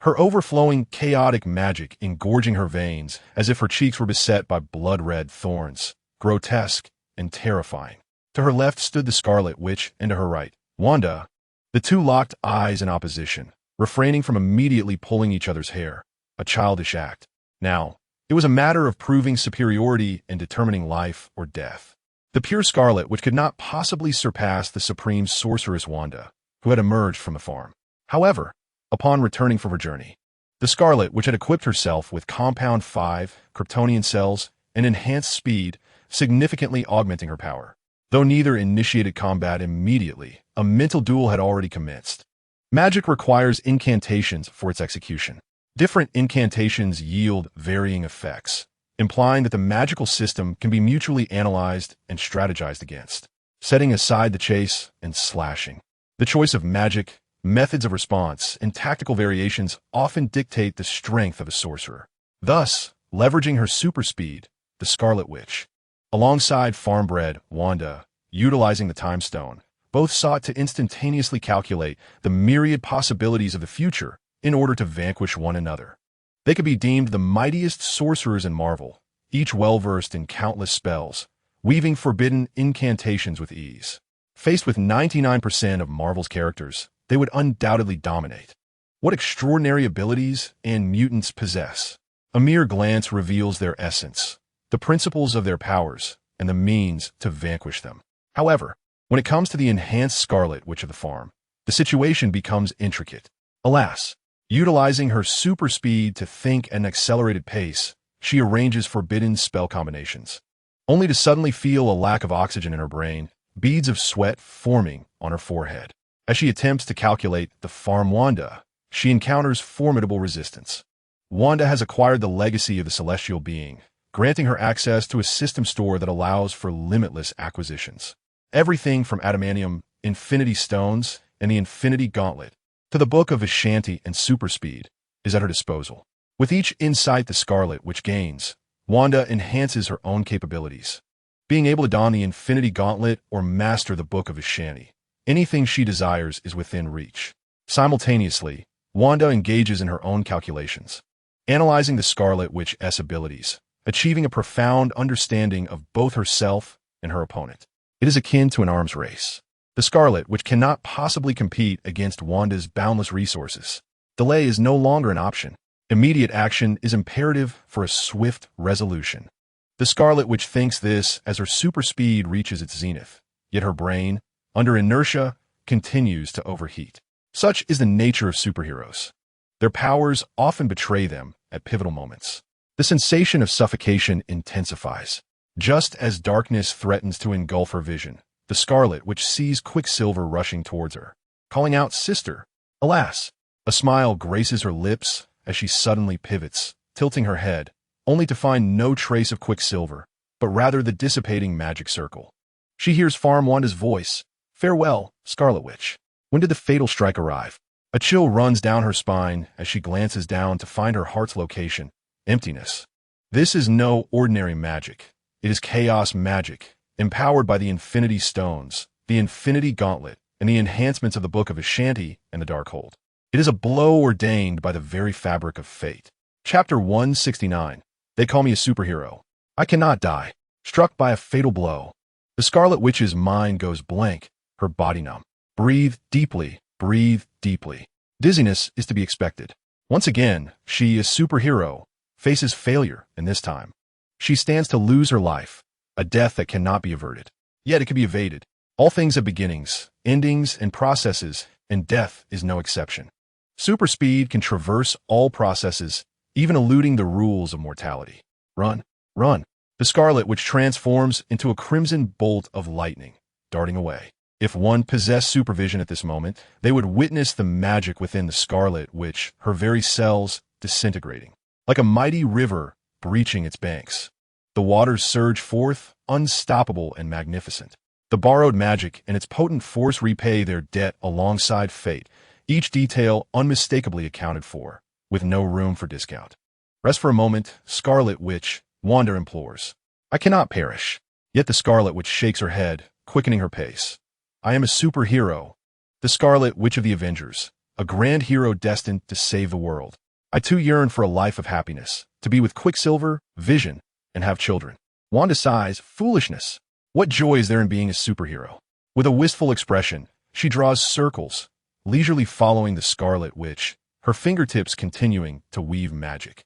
her overflowing chaotic magic engorging her veins as if her cheeks were beset by blood-red thorns, grotesque and terrifying. To her left stood the Scarlet Witch, and to her right, Wanda. The two locked eyes in opposition, refraining from immediately pulling each other's hair, a childish act. Now, it was a matter of proving superiority and determining life or death. The pure Scarlet Witch could not possibly surpass the supreme sorceress Wanda, who had emerged from the farm. However, upon returning from her journey, the Scarlet Witch had equipped herself with Compound 5 Kryptonian cells and enhanced speed, significantly augmenting her power. Though neither initiated combat immediately, a mental duel had already commenced. Magic requires incantations for its execution. Different incantations yield varying effects, implying that the magical system can be mutually analyzed and strategized against. Setting aside the chase and slashing, the choice of magic, methods of response, and tactical variations often dictate the strength of a sorcerer. Thus, leveraging her super speed, the Scarlet Witch, alongside farm-bred Wanda, utilizing the Time Stone, both sought to instantaneously calculate the myriad possibilities of the future in order to vanquish one another. They could be deemed the mightiest sorcerers in Marvel, each well-versed in countless spells, weaving forbidden incantations with ease. Faced with 99% of Marvel's characters, they would undoubtedly dominate. What extraordinary abilities and mutants possess? A mere glance reveals their essence, the principles of their powers, and the means to vanquish them. However, when it comes to the enhanced Scarlet Witch of the farm, the situation becomes intricate. Alas, utilizing her super speed to think at an accelerated pace, she arranges forbidden spell combinations, only to suddenly feel a lack of oxygen in her brain, beads of sweat forming on her forehead. As she attempts to calculate the farm Wanda, she encounters formidable resistance. Wanda has acquired the legacy of the celestial being, granting her access to a system store that allows for limitless acquisitions. Everything from adamantium, infinity stones, and the infinity gauntlet, to the Book of Vishanti and super speed, is at her disposal. With each insight the Scarlet Witch gains, Wanda enhances her own capabilities. Being able to don the infinity gauntlet or master the Book of Vishanti, anything she desires is within reach. Simultaneously, Wanda engages in her own calculations, analyzing the Scarlet Witch's abilities, achieving a profound understanding of both herself and her opponent. It is akin to an arms race. The Scarlet Witch cannot possibly compete against Wanda's boundless resources. Delay is no longer an option. Immediate action is imperative for a swift resolution. The Scarlet Witch thinks this as her super speed reaches its zenith, yet her brain, under inertia, continues to overheat. Such is the nature of superheroes. Their powers often betray them at pivotal moments. The sensation of suffocation intensifies. Just as darkness threatens to engulf her vision, the Scarlet Witch sees Quicksilver rushing towards her, calling out, "Sister!" Alas, a smile graces her lips as she suddenly pivots, tilting her head, only to find no trace of Quicksilver, but rather the dissipating magic circle. She hears Farm Wanda's voice, "Farewell, Scarlet Witch." When did the fatal strike arrive? A chill runs down her spine as she glances down to find her heart's location, emptiness. This is no ordinary magic. It is chaos magic, empowered by the Infinity Stones, the Infinity Gauntlet, and the enhancements of the Book of Vishanti and the Darkhold. It is a blow ordained by the very fabric of fate. Chapter 169. They call me a superhero. I cannot die. Struck by a fatal blow. The Scarlet Witch's mind goes blank, her body numb. Breathe deeply, breathe deeply. Dizziness is to be expected. Once again, she, a superhero, faces failure, and this time, she stands to lose her life, a death that cannot be averted. Yet it can be evaded. All things have beginnings, endings, and processes, and death is no exception. Super speed can traverse all processes, even eluding the rules of mortality. Run, run. The Scarlet Witch transforms into a crimson bolt of lightning, darting away. If one possessed supervision at this moment, they would witness the magic within the Scarlet Witch, her very cells disintegrating. Like a mighty river breaching its banks, the waters surge forth, unstoppable and magnificent. The borrowed magic and its potent force repay their debt alongside fate, each detail unmistakably accounted for, with no room for discount. Rest for a moment, Scarlet Witch, Wanda implores. I cannot perish. Yet the Scarlet Witch shakes her head, quickening her pace. I am a superhero, the Scarlet Witch of the Avengers, a grand hero destined to save the world. I too yearn for a life of happiness, to be with Quicksilver, Vision, and have children. Wanda sighs, foolishness. What joy is there in being a superhero? With a wistful expression, she draws circles, leisurely following the Scarlet Witch, her fingertips continuing to weave magic.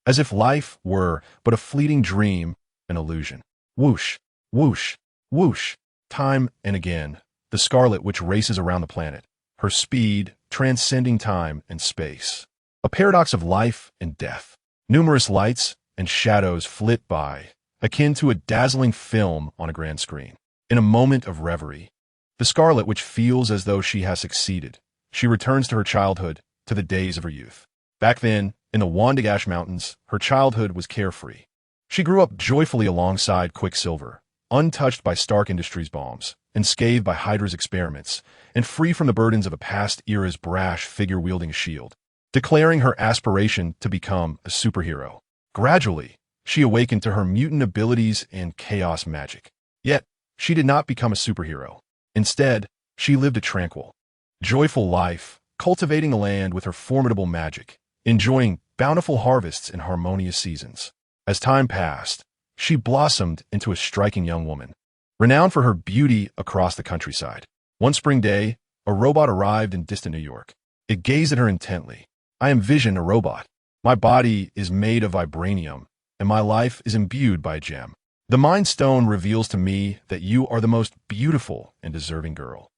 As if life were but a fleeting dream, an illusion. Whoosh, whoosh, whoosh. Time and again, the Scarlet Witch races around the planet, her speed transcending time and space. A paradox of life and death. Numerous lights and shadows flit by, akin to a dazzling film on a grand screen. In a moment of reverie, the Scarlet Witch feels as though she has succeeded. She returns to her childhood, to the days of her youth. Back then, in the Wandagash Mountains, her childhood was carefree. She grew up joyfully alongside Quicksilver, untouched by Stark Industries' bombs, unscathed by Hydra's experiments, and free from the burdens of a past era's brash figure wielding a shield, declaring her aspiration to become a superhero. Gradually, she awakened to her mutant abilities and chaos magic. Yet, she did not become a superhero. Instead, she lived a tranquil, joyful life, cultivating the land with her formidable magic, enjoying bountiful harvests and harmonious seasons. As time passed, she blossomed into a striking young woman, renowned for her beauty across the countryside. One spring day, a robot arrived in distant New York. It gazed at her intently. I am Vision, a robot. My body is made of vibranium, and my life is imbued by a gem. The Mind Stone reveals to me that you are the most beautiful and deserving girl.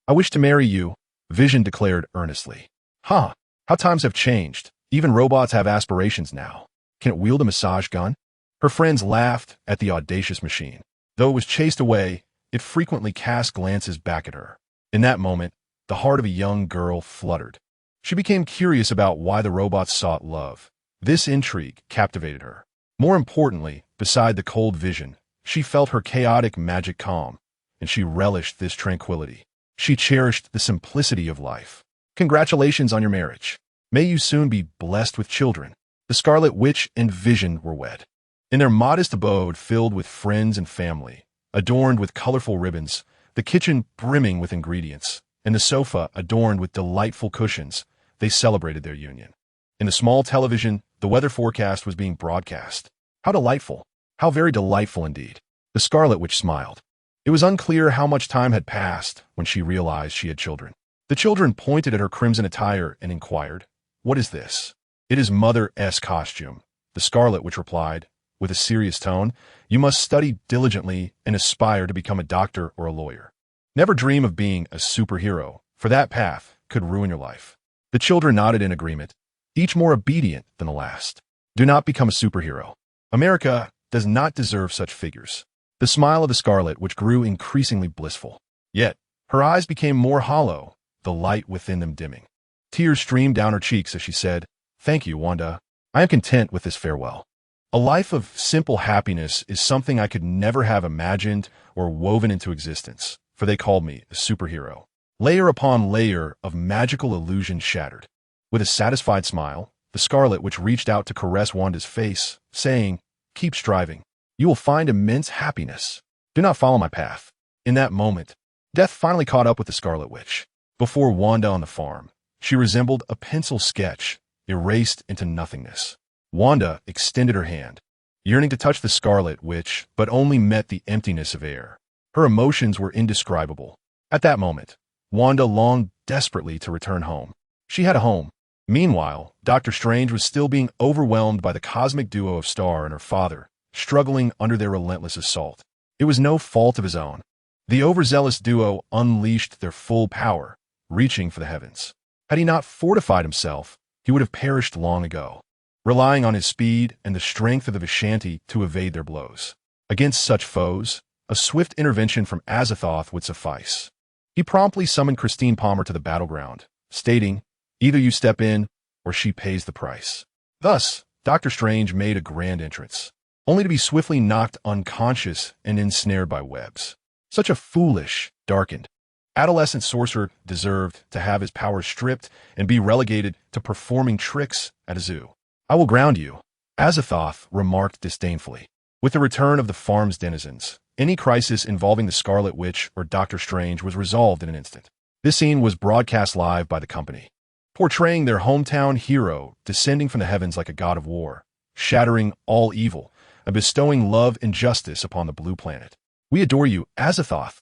I wish to marry you, Vision declared earnestly. How times have changed. Even robots have aspirations now. Can it wield a massage gun? Her friends laughed at the audacious machine. Though it was chased away, it frequently cast glances back at her. In that moment, the heart of a young girl fluttered. She became curious about why the robots sought love. This intrigue captivated her. More importantly, beside the cold Vision, she felt her chaotic magic calm, and she relished this tranquility. She cherished the simplicity of life. Congratulations on your marriage. May you soon be blessed with children. The Scarlet Witch and Vision were wed. In their modest abode filled with friends and family, adorned with colorful ribbons, the kitchen brimming with ingredients, and the sofa adorned with delightful cushions, they celebrated their union. In the small television, the weather forecast was being broadcast. How delightful. How very delightful indeed. The Scarlet Witch smiled. It was unclear how much time had passed when she realized she had children. The children pointed at her crimson attire and inquired, "What is this?" "It is Mother's costume," the Scarlet Witch replied, with a serious tone. "You must study diligently and aspire to become a doctor or a lawyer. Never dream of being a superhero, for that path could ruin your life." The children nodded in agreement, each more obedient than the last. Do not become a superhero. America does not deserve such figures. The smile of the Scarlet Witch grew increasingly blissful. Yet, her eyes became more hollow, the light within them dimming. Tears streamed down her cheeks as she said, "Thank you, Wanda. I am content with this farewell. A life of simple happiness is something I could never have imagined or woven into existence, for they called me a superhero." Layer upon layer of magical illusion shattered. With a satisfied smile, the Scarlet Witch reached out to caress Wanda's face, saying, "Keep striving. You will find immense happiness. Do not follow my path." In that moment, death finally caught up with the Scarlet Witch. Before Wanda on the farm, she resembled a pencil sketch, erased into nothingness. Wanda extended her hand, yearning to touch the Scarlet Witch, but only met the emptiness of air. Her emotions were indescribable. At that moment, Wanda longed desperately to return home. She had a home. Meanwhile, Doctor Strange was still being overwhelmed by the cosmic duo of Star and her father, struggling under their relentless assault. It was no fault of his own. The overzealous duo unleashed their full power, reaching for the heavens. Had he not fortified himself, he would have perished long ago, relying on his speed and the strength of the Vishanti to evade their blows. Against such foes, a swift intervention from Azathoth would suffice. He promptly summoned Christine Palmer to the battleground, stating, "Either you step in, or she pays the price." Thus, Doctor Strange made a grand entrance, only to be swiftly knocked unconscious and ensnared by webs. Such a foolish, darkened, adolescent sorcerer deserved to have his powers stripped and be relegated to performing tricks at a zoo. "I will ground you," Azathoth remarked disdainfully. With the return of the farm's denizens, any crisis involving the Scarlet Witch or Doctor Strange was resolved in an instant. This scene was broadcast live by the company, portraying their hometown hero descending from the heavens like a god of war, shattering all evil and bestowing love and justice upon the blue planet. "We adore you, Azathoth.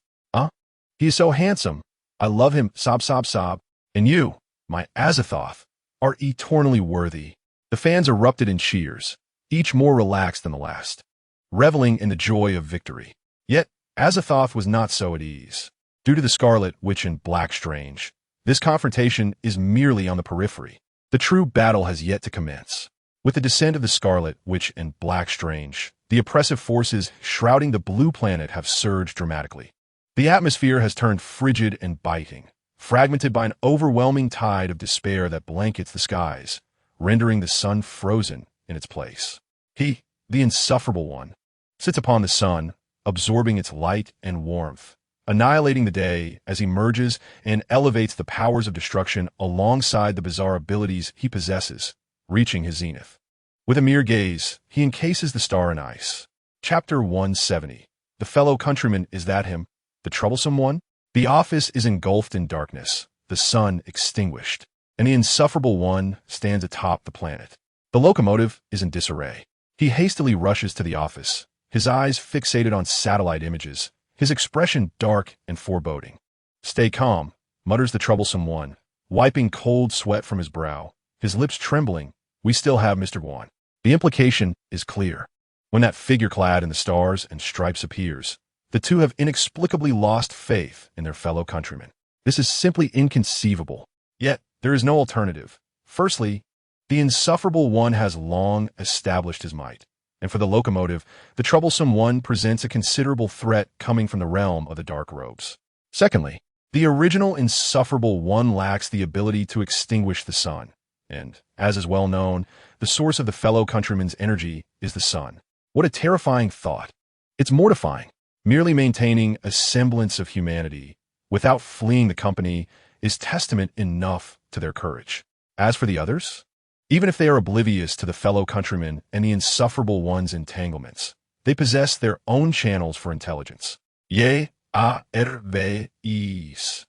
He is so handsome. I love him, sob, sob, sob. And you, my Azathoth, are eternally worthy." The fans erupted in cheers, each more relaxed than the last, reveling in the joy of victory. Yet, Azathoth was not so at ease. Due to the Scarlet Witch and Black Strange, this confrontation is merely on the periphery. The true battle has yet to commence. With the descent of the Scarlet Witch and Black Strange, the oppressive forces shrouding the blue planet have surged dramatically. The atmosphere has turned frigid and biting, fragmented by an overwhelming tide of despair that blankets the skies, rendering the sun frozen in its place. He, the insufferable one, sits upon the sun, absorbing its light and warmth, annihilating the day as he merges and elevates the powers of destruction alongside the bizarre abilities he possesses, reaching his zenith. With a mere gaze, he encases the star in ice. Chapter 170. The fellow countryman, is that him? The troublesome one? The office is engulfed in darkness, the sun extinguished, and the insufferable one stands atop the planet. The locomotive is in disarray. He hastily rushes to the office, his eyes fixated on satellite images, his expression dark and foreboding. "Stay calm," mutters the troublesome one, wiping cold sweat from his brow, his lips trembling. "We still have Mr. Guan." The implication is clear. When that figure clad in the stars and stripes appears, the two have inexplicably lost faith in their fellow countrymen. This is simply inconceivable. Yet, there is no alternative. Firstly, the insufferable one has long established his might, and for the locomotive, the troublesome one presents a considerable threat coming from the realm of the dark robes. Secondly, the original insufferable one lacks the ability to extinguish the sun, and, as is well known, the source of the fellow countryman's energy is the sun. What a terrifying thought. It's mortifying. Merely maintaining a semblance of humanity without fleeing the company is testament enough to their courage. As for the others, even if they are oblivious to the fellow countrymen and the insufferable one's entanglements, they possess their own channels for intelligence. Ye a erveis.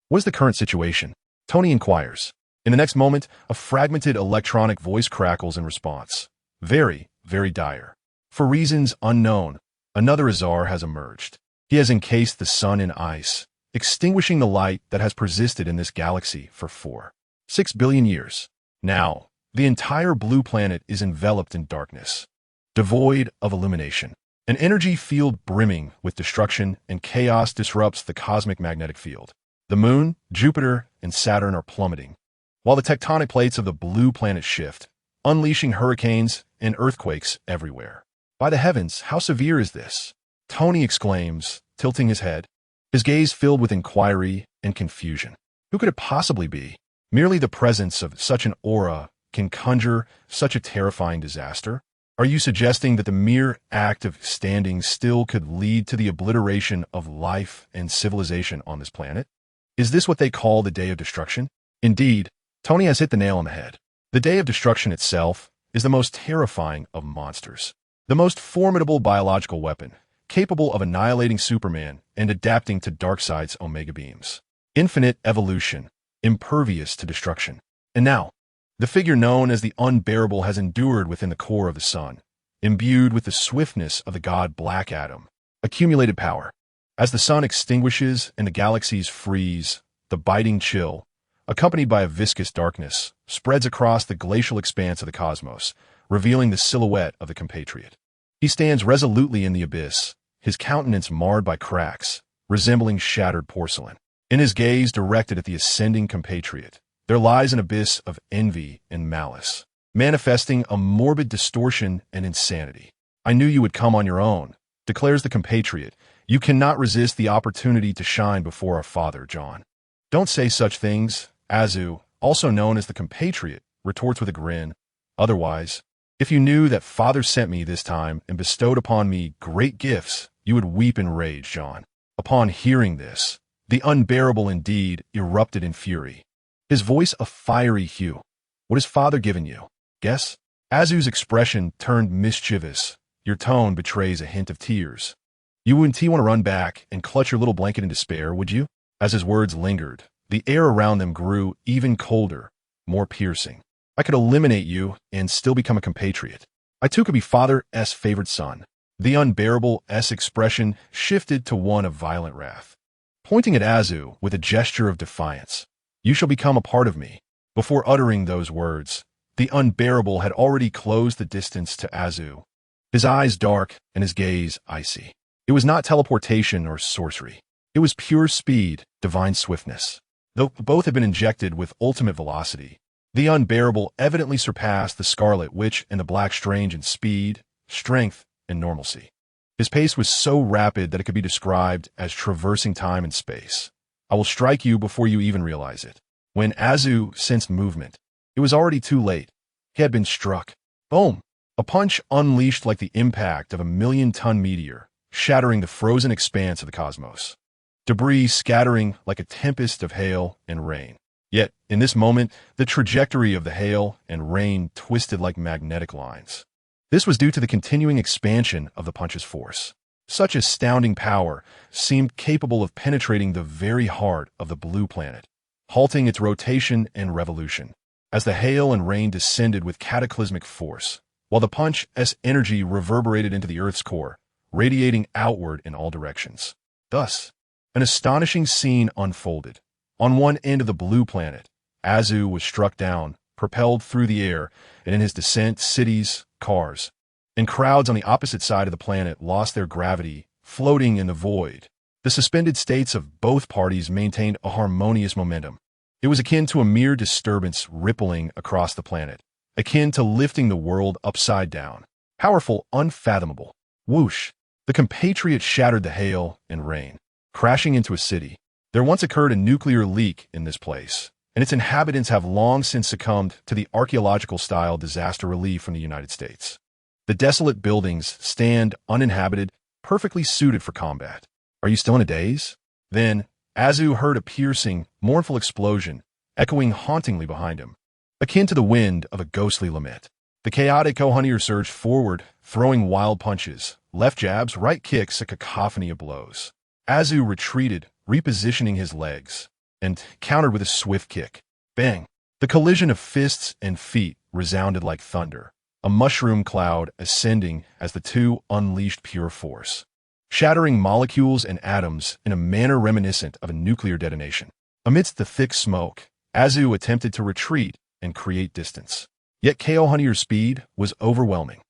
What is the current situation? Tony inquires. In the next moment, a fragmented electronic voice crackles in response. Very, very dire. For reasons unknown, another Azar has emerged. He has encased the sun in ice, extinguishing the light that has persisted in this galaxy for 4.6 billion years. Now, the entire blue planet is enveloped in darkness, devoid of illumination. An energy field brimming with destruction and chaos disrupts the cosmic magnetic field. The Moon, Jupiter, and Saturn are plummeting, while the tectonic plates of the blue planet shift, unleashing hurricanes and earthquakes everywhere. By the heavens, how severe is this? Tony exclaims, tilting his head, his gaze filled with inquiry and confusion. Who could it possibly be? Merely the presence of such an aura can conjure such a terrifying disaster? Are you suggesting that the mere act of standing still could lead to the obliteration of life and civilization on this planet? Is this what they call the Day of Destruction? Indeed, Tony has hit the nail on the head. The Day of Destruction itself is the most terrifying of monsters. The most formidable biological weapon, capable of annihilating Superman and adapting to Darkseid's Omega beams. Infinite evolution, impervious to destruction. And now, the figure known as the Unbearable has endured within the core of the sun, imbued with the swiftness of the god Black Adam. Accumulated power. As the sun extinguishes and the galaxies freeze, the biting chill, accompanied by a viscous darkness, spreads across the glacial expanse of the cosmos, revealing the silhouette of the compatriot. He stands resolutely in the abyss, his countenance marred by cracks, resembling shattered porcelain. In his gaze directed at the ascending compatriot, there lies an abyss of envy and malice, manifesting a morbid distortion and insanity. "I knew you would come on your own," declares the compatriot. You cannot resist the opportunity to shine before our father, John. Don't say such things, Azu, also known as the compatriot, retorts with a grin. Otherwise, if you knew that father sent me this time and bestowed upon me great gifts, you would weep in rage, John. Upon hearing this, the unbearable indeed erupted in fury, his voice a fiery hue. What has father given you? Guess? Azu's expression turned mischievous. Your tone betrays a hint of tears. You wouldn't want to run back and clutch your little blanket in despair, would you? As his words lingered, the air around them grew even colder, more piercing. I could eliminate you and still become a compatriot. I too could be father's favorite son. The unbearable expression shifted to one of violent wrath. Pointing at Azu with a gesture of defiance, you shall become a part of me. Before uttering those words, the unbearable had already closed the distance to Azu, his eyes dark and his gaze icy. It was not teleportation or sorcery. It was pure speed, divine swiftness. Though both had been injected with ultimate velocity, the unbearable evidently surpassed the Scarlet Witch and the Black Strange in speed, strength, and normalcy. His pace was so rapid that it could be described as traversing time and space. I will strike you before you even realize it. When Azu sensed movement, it was already too late. He had been struck. Boom! A punch unleashed like the impact of a million-ton meteor, shattering the frozen expanse of the cosmos. Debris scattering like a tempest of hail and rain. Yet, in this moment, the trajectory of the hail and rain twisted like magnetic lines. This was due to the continuing expansion of the punch's force. Such astounding power seemed capable of penetrating the very heart of the blue planet, halting its rotation and revolution. As the hail and rain descended with cataclysmic force, while the punch's energy reverberated into the Earth's core, radiating outward in all directions. Thus, an astonishing scene unfolded. On one end of the blue planet, Azu was struck down, propelled through the air, and in his descent, cities, cars, and crowds on the opposite side of the planet lost their gravity, floating in the void. The suspended states of both parties maintained a harmonious momentum. It was akin to a mere disturbance rippling across the planet, akin to lifting the world upside down. Powerful, unfathomable. Whoosh! The compatriot shattered the hail and rain, crashing into a city. There once occurred a nuclear leak in this place, and its inhabitants have long since succumbed to the archaeological-style disaster relief from the United States. The desolate buildings stand uninhabited, perfectly suited for combat. Are you still in a daze? Then, Azu heard a piercing, mournful explosion, echoing hauntingly behind him, akin to the wind of a ghostly lament. The chaotic Homelander surged forward, throwing wild punches, left jabs, right kicks, a cacophony of blows. Azu retreated, repositioning his legs, and countered with a swift kick. Bang! The collision of fists and feet resounded like thunder, a mushroom cloud ascending as the two unleashed pure force, shattering molecules and atoms in a manner reminiscent of a nuclear detonation. Amidst the thick smoke, Azu attempted to retreat and create distance. Yet Homelander speed was overwhelming.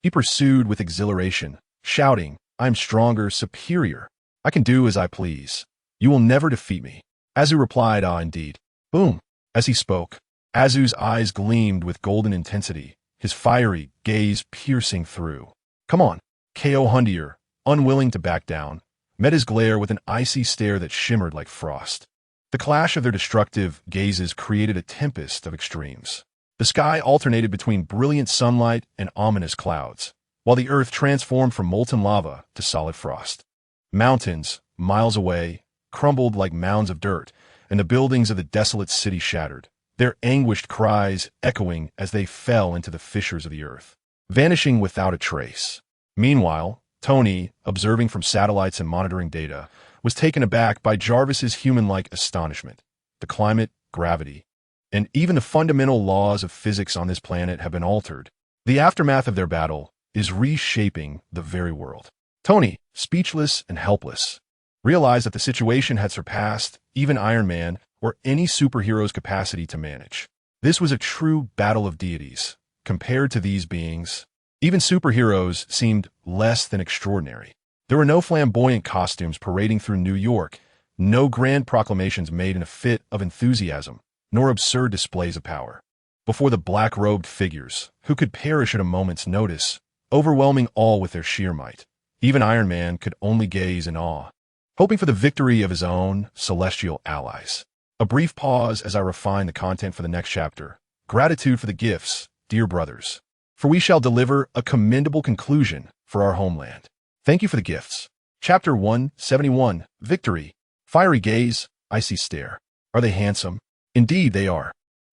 He pursued with exhilaration, shouting, "I'm stronger, superior. I can do as I please. You will never defeat me." Azu replied, "Ah, indeed." Boom! As he spoke, Azu's eyes gleamed with golden intensity, his fiery gaze piercing through. "Come on." Homelander, unwilling to back down, met his glare with an icy stare that shimmered like frost. The clash of their destructive gazes created a tempest of extremes. The sky alternated between brilliant sunlight and ominous clouds, while the earth transformed from molten lava to solid frost. Mountains, miles away, crumbled like mounds of dirt, and the buildings of the desolate city shattered, their anguished cries echoing as they fell into the fissures of the earth, vanishing without a trace. Meanwhile, Tony, observing from satellites and monitoring data, was taken aback by Jarvis's human-like astonishment. The climate, gravity, and even the fundamental laws of physics on this planet have been altered. The aftermath of their battle is reshaping the very world. Tony, speechless and helpless, realized that the situation had surpassed even Iron Man or any superhero's capacity to manage. This was a true battle of deities. Compared to these beings, even superheroes seemed less than extraordinary. There were no flamboyant costumes parading through New York, no grand proclamations made in a fit of enthusiasm, nor absurd displays of power. Before the black-robed figures, who could perish at a moment's notice, overwhelming all with their sheer might, Even Iron Man could only gaze in awe, hoping for the victory of his own celestial allies. A brief pause as I refine the content for the next chapter. Gratitude for the gifts, dear brothers, for we shall deliver a commendable conclusion for our homeland. Thank you for the gifts. Chapter 171, Victory. Fiery gaze, icy stare. Are they handsome? Indeed they are.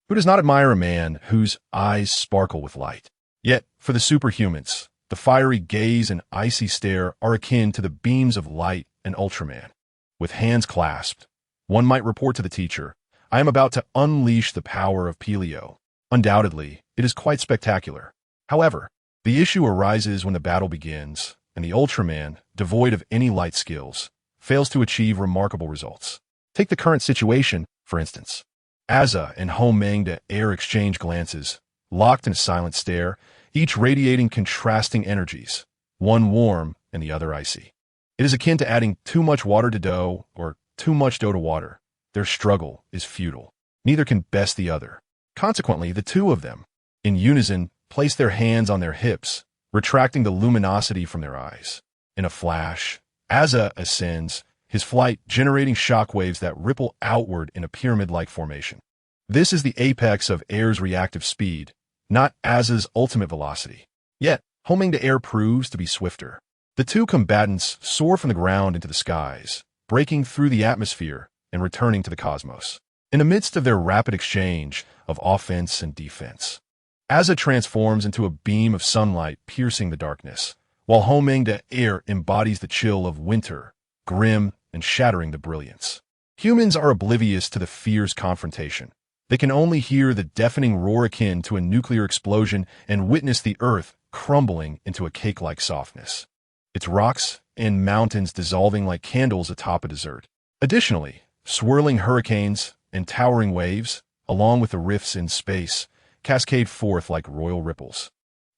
Who does not admire a man whose eyes sparkle with light? Yet, for the superhumans, the fiery gaze and icy stare are akin to the beams of light and Ultraman. With hands clasped, one might report to the teacher, I am about to unleash the power of Pelio. Undoubtedly, it is quite spectacular. However, the issue arises when the battle begins, and the Ultraman, devoid of any light skills, fails to achieve remarkable results. Take the current situation, for instance. Asa and Homelander exchange glances, locked in a silent stare, each radiating contrasting energies, one warm and the other icy. It is akin to adding too much water to dough or too much dough to water. Their struggle is futile. Neither can best the other. Consequently, the two of them, in unison, place their hands on their hips, retracting the luminosity from their eyes. In a flash, Asa ascends, his flight generating shockwaves that ripple outward in a pyramid-like formation. This is the apex of air's reactive speed, not Asa's ultimate velocity. Yet, Homelander proves to be swifter. The two combatants soar from the ground into the skies, breaking through the atmosphere and returning to the cosmos. In the midst of their rapid exchange of offense and defense, Asa transforms into a beam of sunlight piercing the darkness, while Homelander embodies the chill of winter, grim and shattering the brilliance. Humans are oblivious to the fierce confrontation. They can only hear the deafening roar akin to a nuclear explosion and witness the earth crumbling into a cake-like softness, its rocks and mountains dissolving like candles atop a desert. Additionally, swirling hurricanes and towering waves, along with the rifts in space, cascade forth like royal ripples,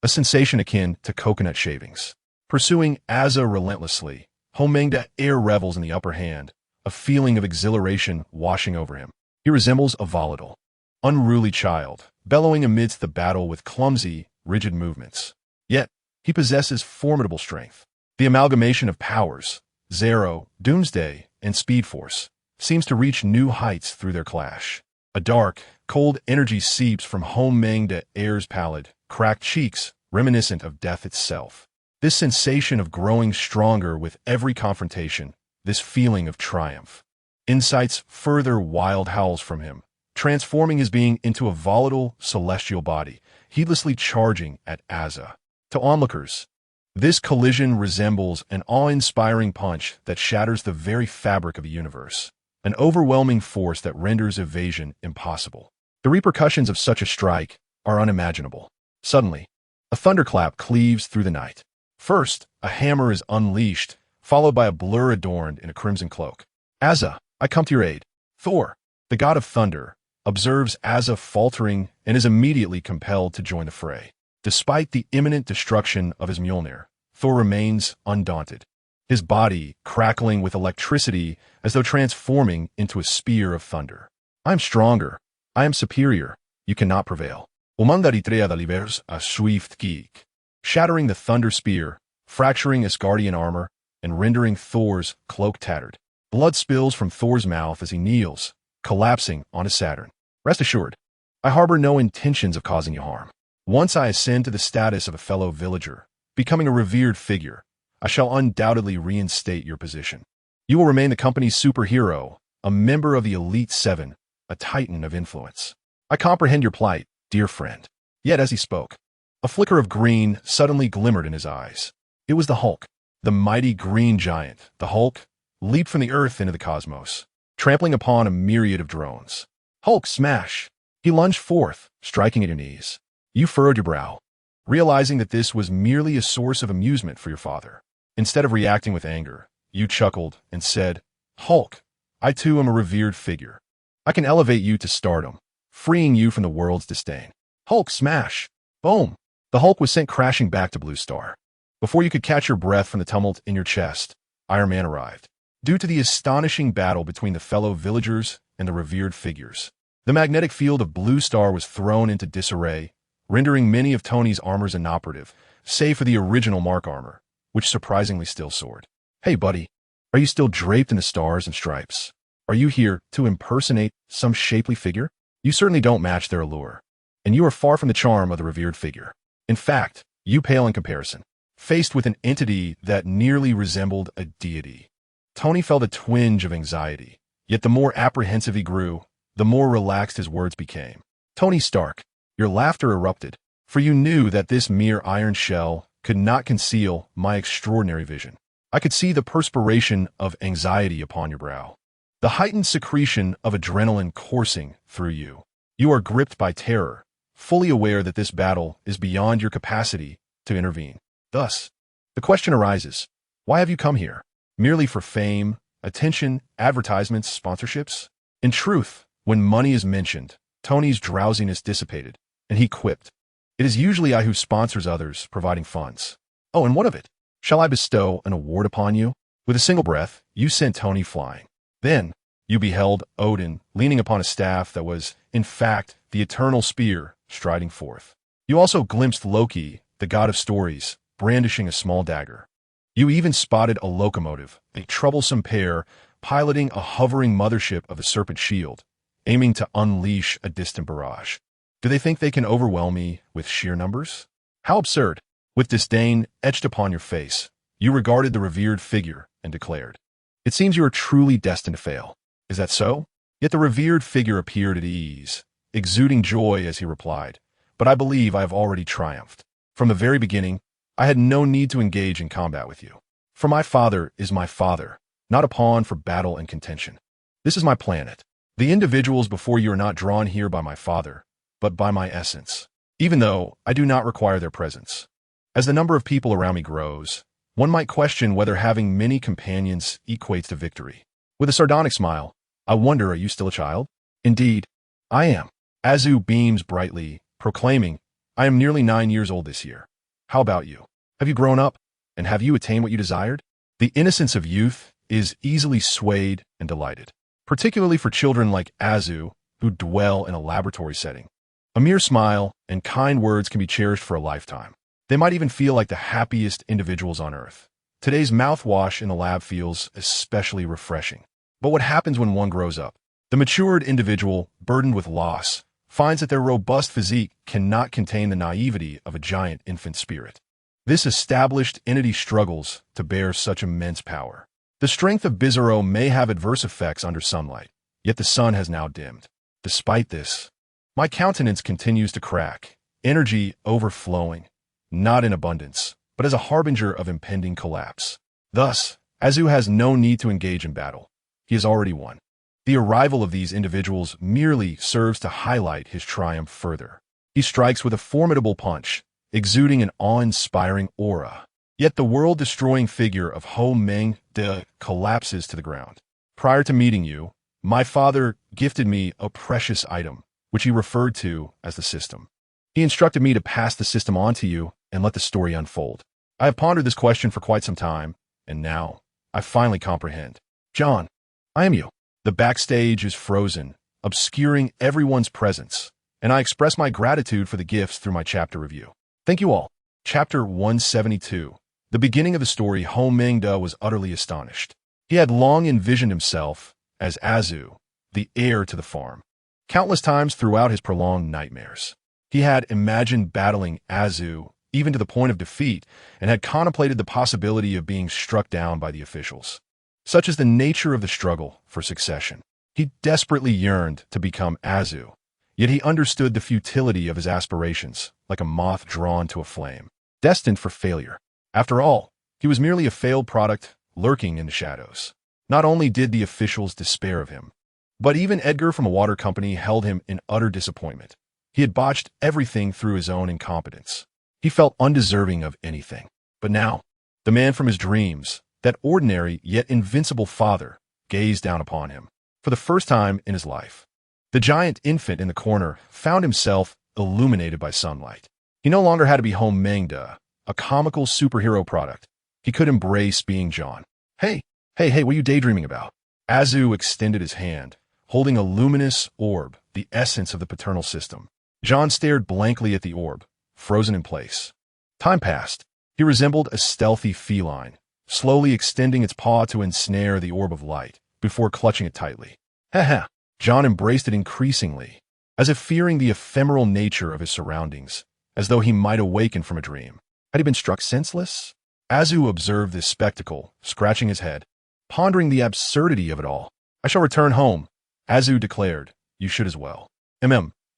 a sensation akin to coconut shavings. Pursuing Asa relentlessly, Homelander revels in the upper hand, a feeling of exhilaration washing over him. He resembles a volatile, unruly child, bellowing amidst the battle with clumsy, rigid movements. Yet, he possesses formidable strength. The amalgamation of powers, Zero, Doomsday, and Speed Force, seems to reach new heights through their clash. A dark, cold energy seeps from Homelander's pallid, cracked cheeks, reminiscent of death itself. This sensation of growing stronger with every confrontation, this feeling of triumph, incites further wild howls from him, transforming his being into a volatile, celestial body, heedlessly charging at Asa. To onlookers, this collision resembles an awe-inspiring punch that shatters the very fabric of the universe, an overwhelming force that renders evasion impossible. The repercussions of such a strike are unimaginable. Suddenly, a thunderclap cleaves through the night. First, a hammer is unleashed, followed by a blur adorned in a crimson cloak. Asa, I come to your aid. Thor, the god of thunder, observes Asa faltering and is immediately compelled to join the fray. Despite the imminent destruction of his Mjolnir, Thor remains undaunted, his body crackling with electricity as though transforming into a spear of thunder. I am stronger. I am superior. You cannot prevail. Umandaritrea delivers a swift kick, shattering the thunder spear, fracturing Asgardian armor, and rendering Thor's cloak tattered. Blood spills from Thor's mouth as he kneels, collapsing onto Saturn. Rest assured, I harbor no intentions of causing you harm. Once I ascend to the status of a fellow villager, becoming a revered figure, I shall undoubtedly reinstate your position. You will remain the company's superhero, a member of the Elite Seven, a titan of influence. I comprehend your plight, dear friend. Yet as he spoke, a flicker of green suddenly glimmered in his eyes. It was the Hulk, the mighty green giant. The Hulk leaped from the earth into the cosmos, trampling upon a myriad of drones. Hulk smash! He lunged forth, striking at your knees. You furrowed your brow, realizing that this was merely a source of amusement for your father. Instead of reacting with anger, you chuckled and said, Hulk, I too am a revered figure. I can elevate you to stardom, freeing you from the world's disdain. Hulk smash! Boom! The Hulk was sent crashing back to Blue Star. Before you could catch your breath from the tumult in your chest, Iron Man arrived. Due to the astonishing battle between the fellow villagers and the revered figures, the magnetic field of Blue Star was thrown into disarray, rendering many of Tony's armors inoperative, save for the original Mark armor, which surprisingly still soared. Hey, buddy, are you still draped in the stars and stripes? Are you here to impersonate some shapely figure? You certainly don't match their allure, and you are far from the charm of the revered figure. In fact, you pale in comparison, faced with an entity that nearly resembled a deity. Tony felt a twinge of anxiety, yet the more apprehensive he grew, the more relaxed his words became. Tony Stark, your laughter erupted, for you knew that this mere iron shell could not conceal my extraordinary vision. I could see the perspiration of anxiety upon your brow, the heightened secretion of adrenaline coursing through you. You are gripped by terror, fully aware that this battle is beyond your capacity to intervene. Thus, the question arises, why have you come here? Merely for fame, attention, advertisements, sponsorships? In truth, when money is mentioned, Tony's drowsiness dissipated, and he quipped, "It is usually I who sponsors others, providing funds. Oh, and what of it? Shall I bestow an award upon you?" With a single breath, you sent Tony flying. Then, you beheld Odin leaning upon a staff that was, in fact, the eternal spear striding forth. You also glimpsed Loki, the god of stories, brandishing a small dagger. You even spotted a locomotive, a troublesome pair, piloting a hovering mothership of the Serpent Shield, aiming to unleash a distant barrage. Do they think they can overwhelm me with sheer numbers? How absurd! With disdain etched upon your face, you regarded the revered figure and declared, "It seems you are truly destined to fail. Is that so?" Yet the revered figure appeared at ease, exuding joy as he replied, "But I believe I have already triumphed. From the very beginning, I had no need to engage in combat with you. For my father is my father, not a pawn for battle and contention. This is my planet. The individuals before you are not drawn here by my father, but by my essence, even though I do not require their presence. As the number of people around me grows, one might question whether having many companions equates to victory." With a sardonic smile, "I wonder, are you still a child?" "Indeed, I am." Azu beams brightly, proclaiming, "I am nearly 9 years old this year. How about you? Have you grown up, and have you attained what you desired?" The innocence of youth is easily swayed and delighted, particularly for children like Azu, who dwell in a laboratory setting. A mere smile and kind words can be cherished for a lifetime. They might even feel like the happiest individuals on Earth. Today's mouthwash in the lab feels especially refreshing. But what happens when one grows up? The matured individual, burdened with loss, finds that their robust physique cannot contain the naivety of a giant infant spirit. This established entity struggles to bear such immense power. The strength of Bizarro may have adverse effects under sunlight, yet the sun has now dimmed. Despite this, my countenance continues to crack, energy overflowing, not in abundance, but as a harbinger of impending collapse. Thus, Azu has no need to engage in battle. He has already won. The arrival of these individuals merely serves to highlight his triumph further. He strikes with a formidable punch, exuding an awe-inspiring aura. Yet the world-destroying figure of Homelander collapses to the ground. "Prior to meeting you, my father gifted me a precious item, which he referred to as the system. He instructed me to pass the system on to you and let the story unfold. I have pondered this question for quite some time, and now I finally comprehend. John, I am you." The backstage is frozen, obscuring everyone's presence, and I express my gratitude for the gifts through my chapter review. Thank you all. Chapter 172. The beginning of the story, Homelander was utterly astonished. He had long envisioned himself as Azu, the heir to the farm. Countless times throughout his prolonged nightmares, he had imagined battling Azu, even to the point of defeat, and had contemplated the possibility of being struck down by the officials. Such is the nature of the struggle for succession. He desperately yearned to become Azu, yet he understood the futility of his aspirations, like a moth drawn to a flame, destined for failure. After all, he was merely a failed product lurking in the shadows. Not only did the officials despair of him, but even Edgar from a water company held him in utter disappointment. He had botched everything through his own incompetence. He felt undeserving of anything. But now, the man from his dreams, that ordinary yet invincible father, gazed down upon him. For the first time in his life, the giant infant in the corner found himself illuminated by sunlight. He no longer had to be Homelander, a comical superhero product. He could embrace being John. Hey, what are you daydreaming about?" Azu extended his hand, holding a luminous orb, the essence of the paternal system. John stared blankly at the orb, frozen in place. Time passed. He resembled a stealthy feline, slowly extending its paw to ensnare the orb of light, before clutching it tightly. Heh. John embraced it increasingly, as if fearing the ephemeral nature of his surroundings, as though he might awaken from a dream. Had he been struck senseless? Azu observed this spectacle, scratching his head, pondering the absurdity of it all. I shall return home, Azu declared. You should as well.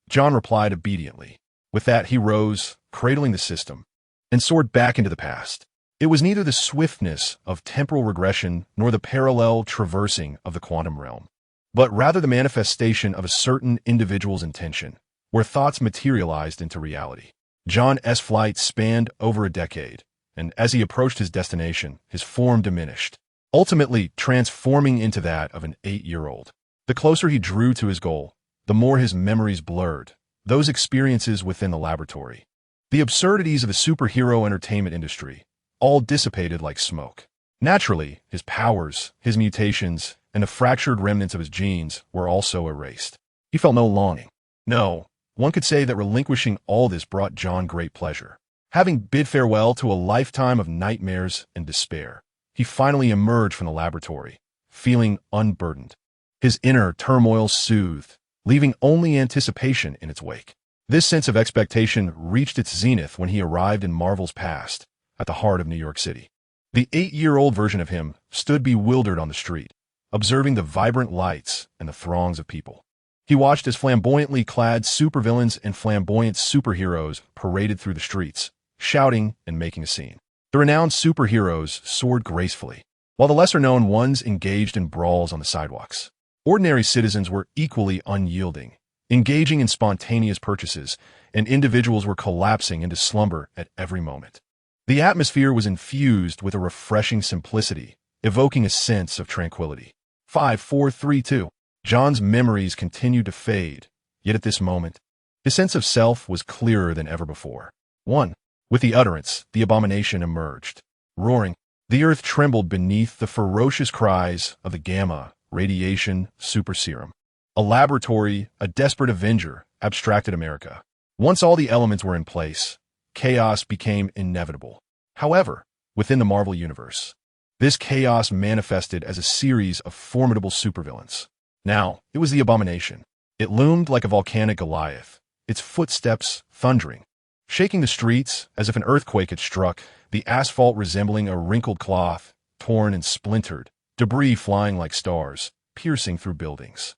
John replied obediently. With that, he rose, cradling the system, and soared back into the past. It was neither the swiftness of temporal regression nor the parallel traversing of the quantum realm, but rather the manifestation of a certain individual's intention, where thoughts materialized into reality. John's flight spanned over a decade, and as he approached his destination, his form diminished, ultimately transforming into that of an 8-year-old. The closer he drew to his goal, the more his memories blurred, those experiences within the laboratory, the absurdities of the superhero entertainment industry, all dissipated like smoke. Naturally, his powers, his mutations, and the fractured remnants of his genes were also erased. He felt no longing. No, one could say that relinquishing all this brought John great pleasure. Having bid farewell to a lifetime of nightmares and despair, he finally emerged from the laboratory, feeling unburdened. His inner turmoil soothed, leaving only anticipation in its wake. This sense of expectation reached its zenith when he arrived in Marvel's past, at the heart of New York City. The 8-year-old version of him stood bewildered on the street, observing the vibrant lights and the throngs of people. He watched as flamboyantly clad supervillains and flamboyant superheroes paraded through the streets, shouting and making a scene. The renowned superheroes soared gracefully, while the lesser-known ones engaged in brawls on the sidewalks. Ordinary citizens were equally unyielding, engaging in spontaneous purchases, and individuals were collapsing into slumber at every moment. The atmosphere was infused with a refreshing simplicity, evoking a sense of tranquility. 5, 4, 3, 2. John's memories continued to fade, yet at this moment, his sense of self was clearer than ever before. 1. With the utterance, the abomination emerged. Roaring, the earth trembled beneath the ferocious cries of the gamma radiation super serum. A laboratory, a desperate avenger, abstracted America. Once all the elements were in place, chaos became inevitable. However, within the Marvel Universe, this chaos manifested as a series of formidable supervillains. Now, it was the abomination. It loomed like a volcanic Goliath, its footsteps thundering, shaking the streets as if an earthquake had struck, the asphalt resembling a wrinkled cloth, torn and splintered, debris flying like stars, piercing through buildings.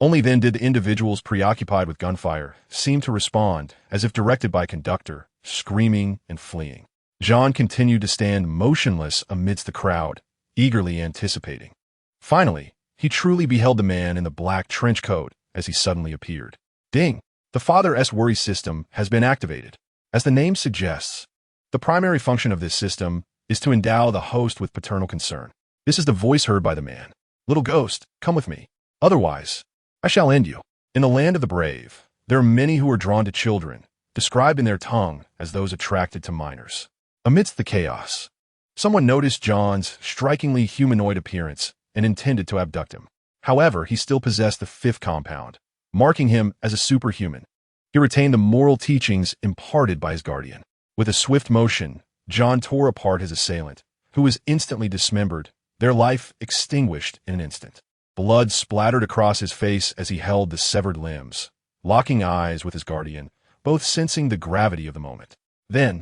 Only then did the individuals preoccupied with gunfire seem to respond, as if directed by a conductor, screaming and fleeing. John continued to stand motionless amidst the crowd, eagerly anticipating. Finally, he truly beheld the man in the black trench coat as he suddenly appeared. Ding! The Father-Worrier System has been activated. As the name suggests, the primary function of this system is to endow the host with paternal concern. This is the voice heard by the man. Little ghost, come with me. Otherwise, I shall end you. In the land of the brave, there are many who are drawn to children, described in their tongue as those attracted to minors. Amidst the chaos, someone noticed John's strikingly humanoid appearance and intended to abduct him. However, he still possessed the fifth compound, marking him as a superhuman. He retained the moral teachings imparted by his guardian. With a swift motion, John tore apart his assailant, who was instantly dismembered, their life extinguished in an instant. Blood splattered across his face as he held the severed limbs, locking eyes with his guardian, both sensing the gravity of the moment. Then,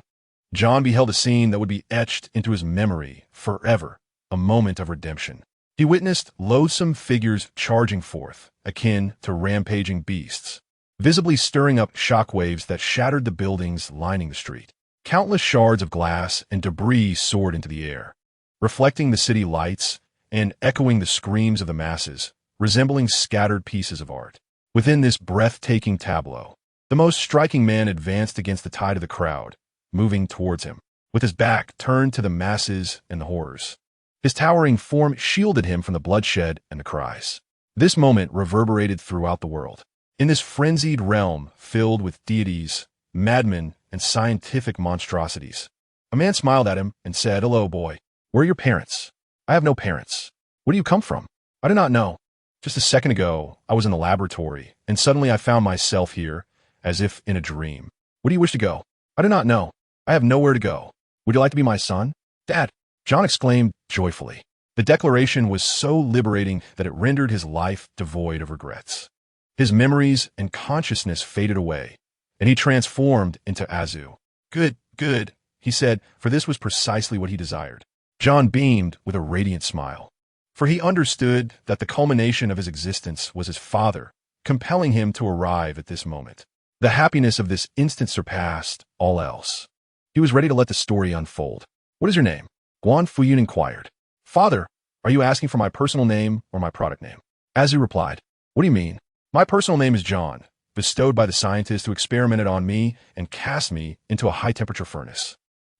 John beheld a scene that would be etched into his memory forever, a moment of redemption. He witnessed loathsome figures charging forth, akin to rampaging beasts, visibly stirring up shockwaves that shattered the buildings lining the street. Countless shards of glass and debris soared into the air, reflecting the city lights and echoing the screams of the masses, resembling scattered pieces of art. Within this breathtaking tableau, the most striking man advanced against the tide of the crowd, moving towards him, with his back turned to the masses and the horrors. His towering form shielded him from the bloodshed and the cries. This moment reverberated throughout the world. In this frenzied realm filled with deities, madmen, and scientific monstrosities, a man smiled at him and said, "Hello, boy. Where are your parents?" "I have no parents." "Where do you come from?" "I do not know. Just a second ago, I was in the laboratory, and suddenly I found myself here, as if in a dream." "Where do you wish to go?" "I do not know. I have nowhere to go." Would you like to be my son? Dad, John exclaimed joyfully. The declaration was so liberating that it rendered his life devoid of regrets. His memories and consciousness faded away, and he transformed into Azu. Good, good, he said, for this was precisely what he desired. John beamed with a radiant smile, for he understood that the culmination of his existence was his father, compelling him to arrive at this moment. The happiness of this instant surpassed all else. He was ready to let the story unfold. What is your name? Guan Fuyun inquired. Father, are you asking for my personal name or my product name? Azu replied. What do you mean? My personal name is John, bestowed by the scientist who experimented on me and cast me into a high-temperature furnace.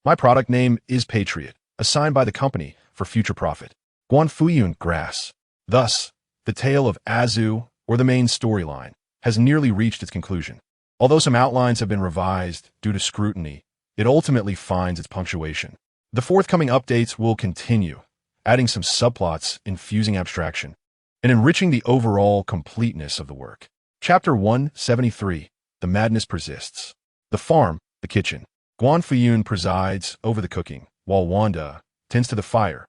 My product name is Patriot, assigned by the company for future profit. Guan Fuyun grass. Thus, the tale of Azu, or the main storyline, has nearly reached its conclusion. Although some outlines have been revised due to scrutiny, it ultimately finds its punctuation. The forthcoming updates will continue, adding some subplots, infusing abstraction, and enriching the overall completeness of the work. Chapter 173, The Madness Persists. The farm, the kitchen. Guan Fuyun presides over the cooking, while Wanda tends to the fire,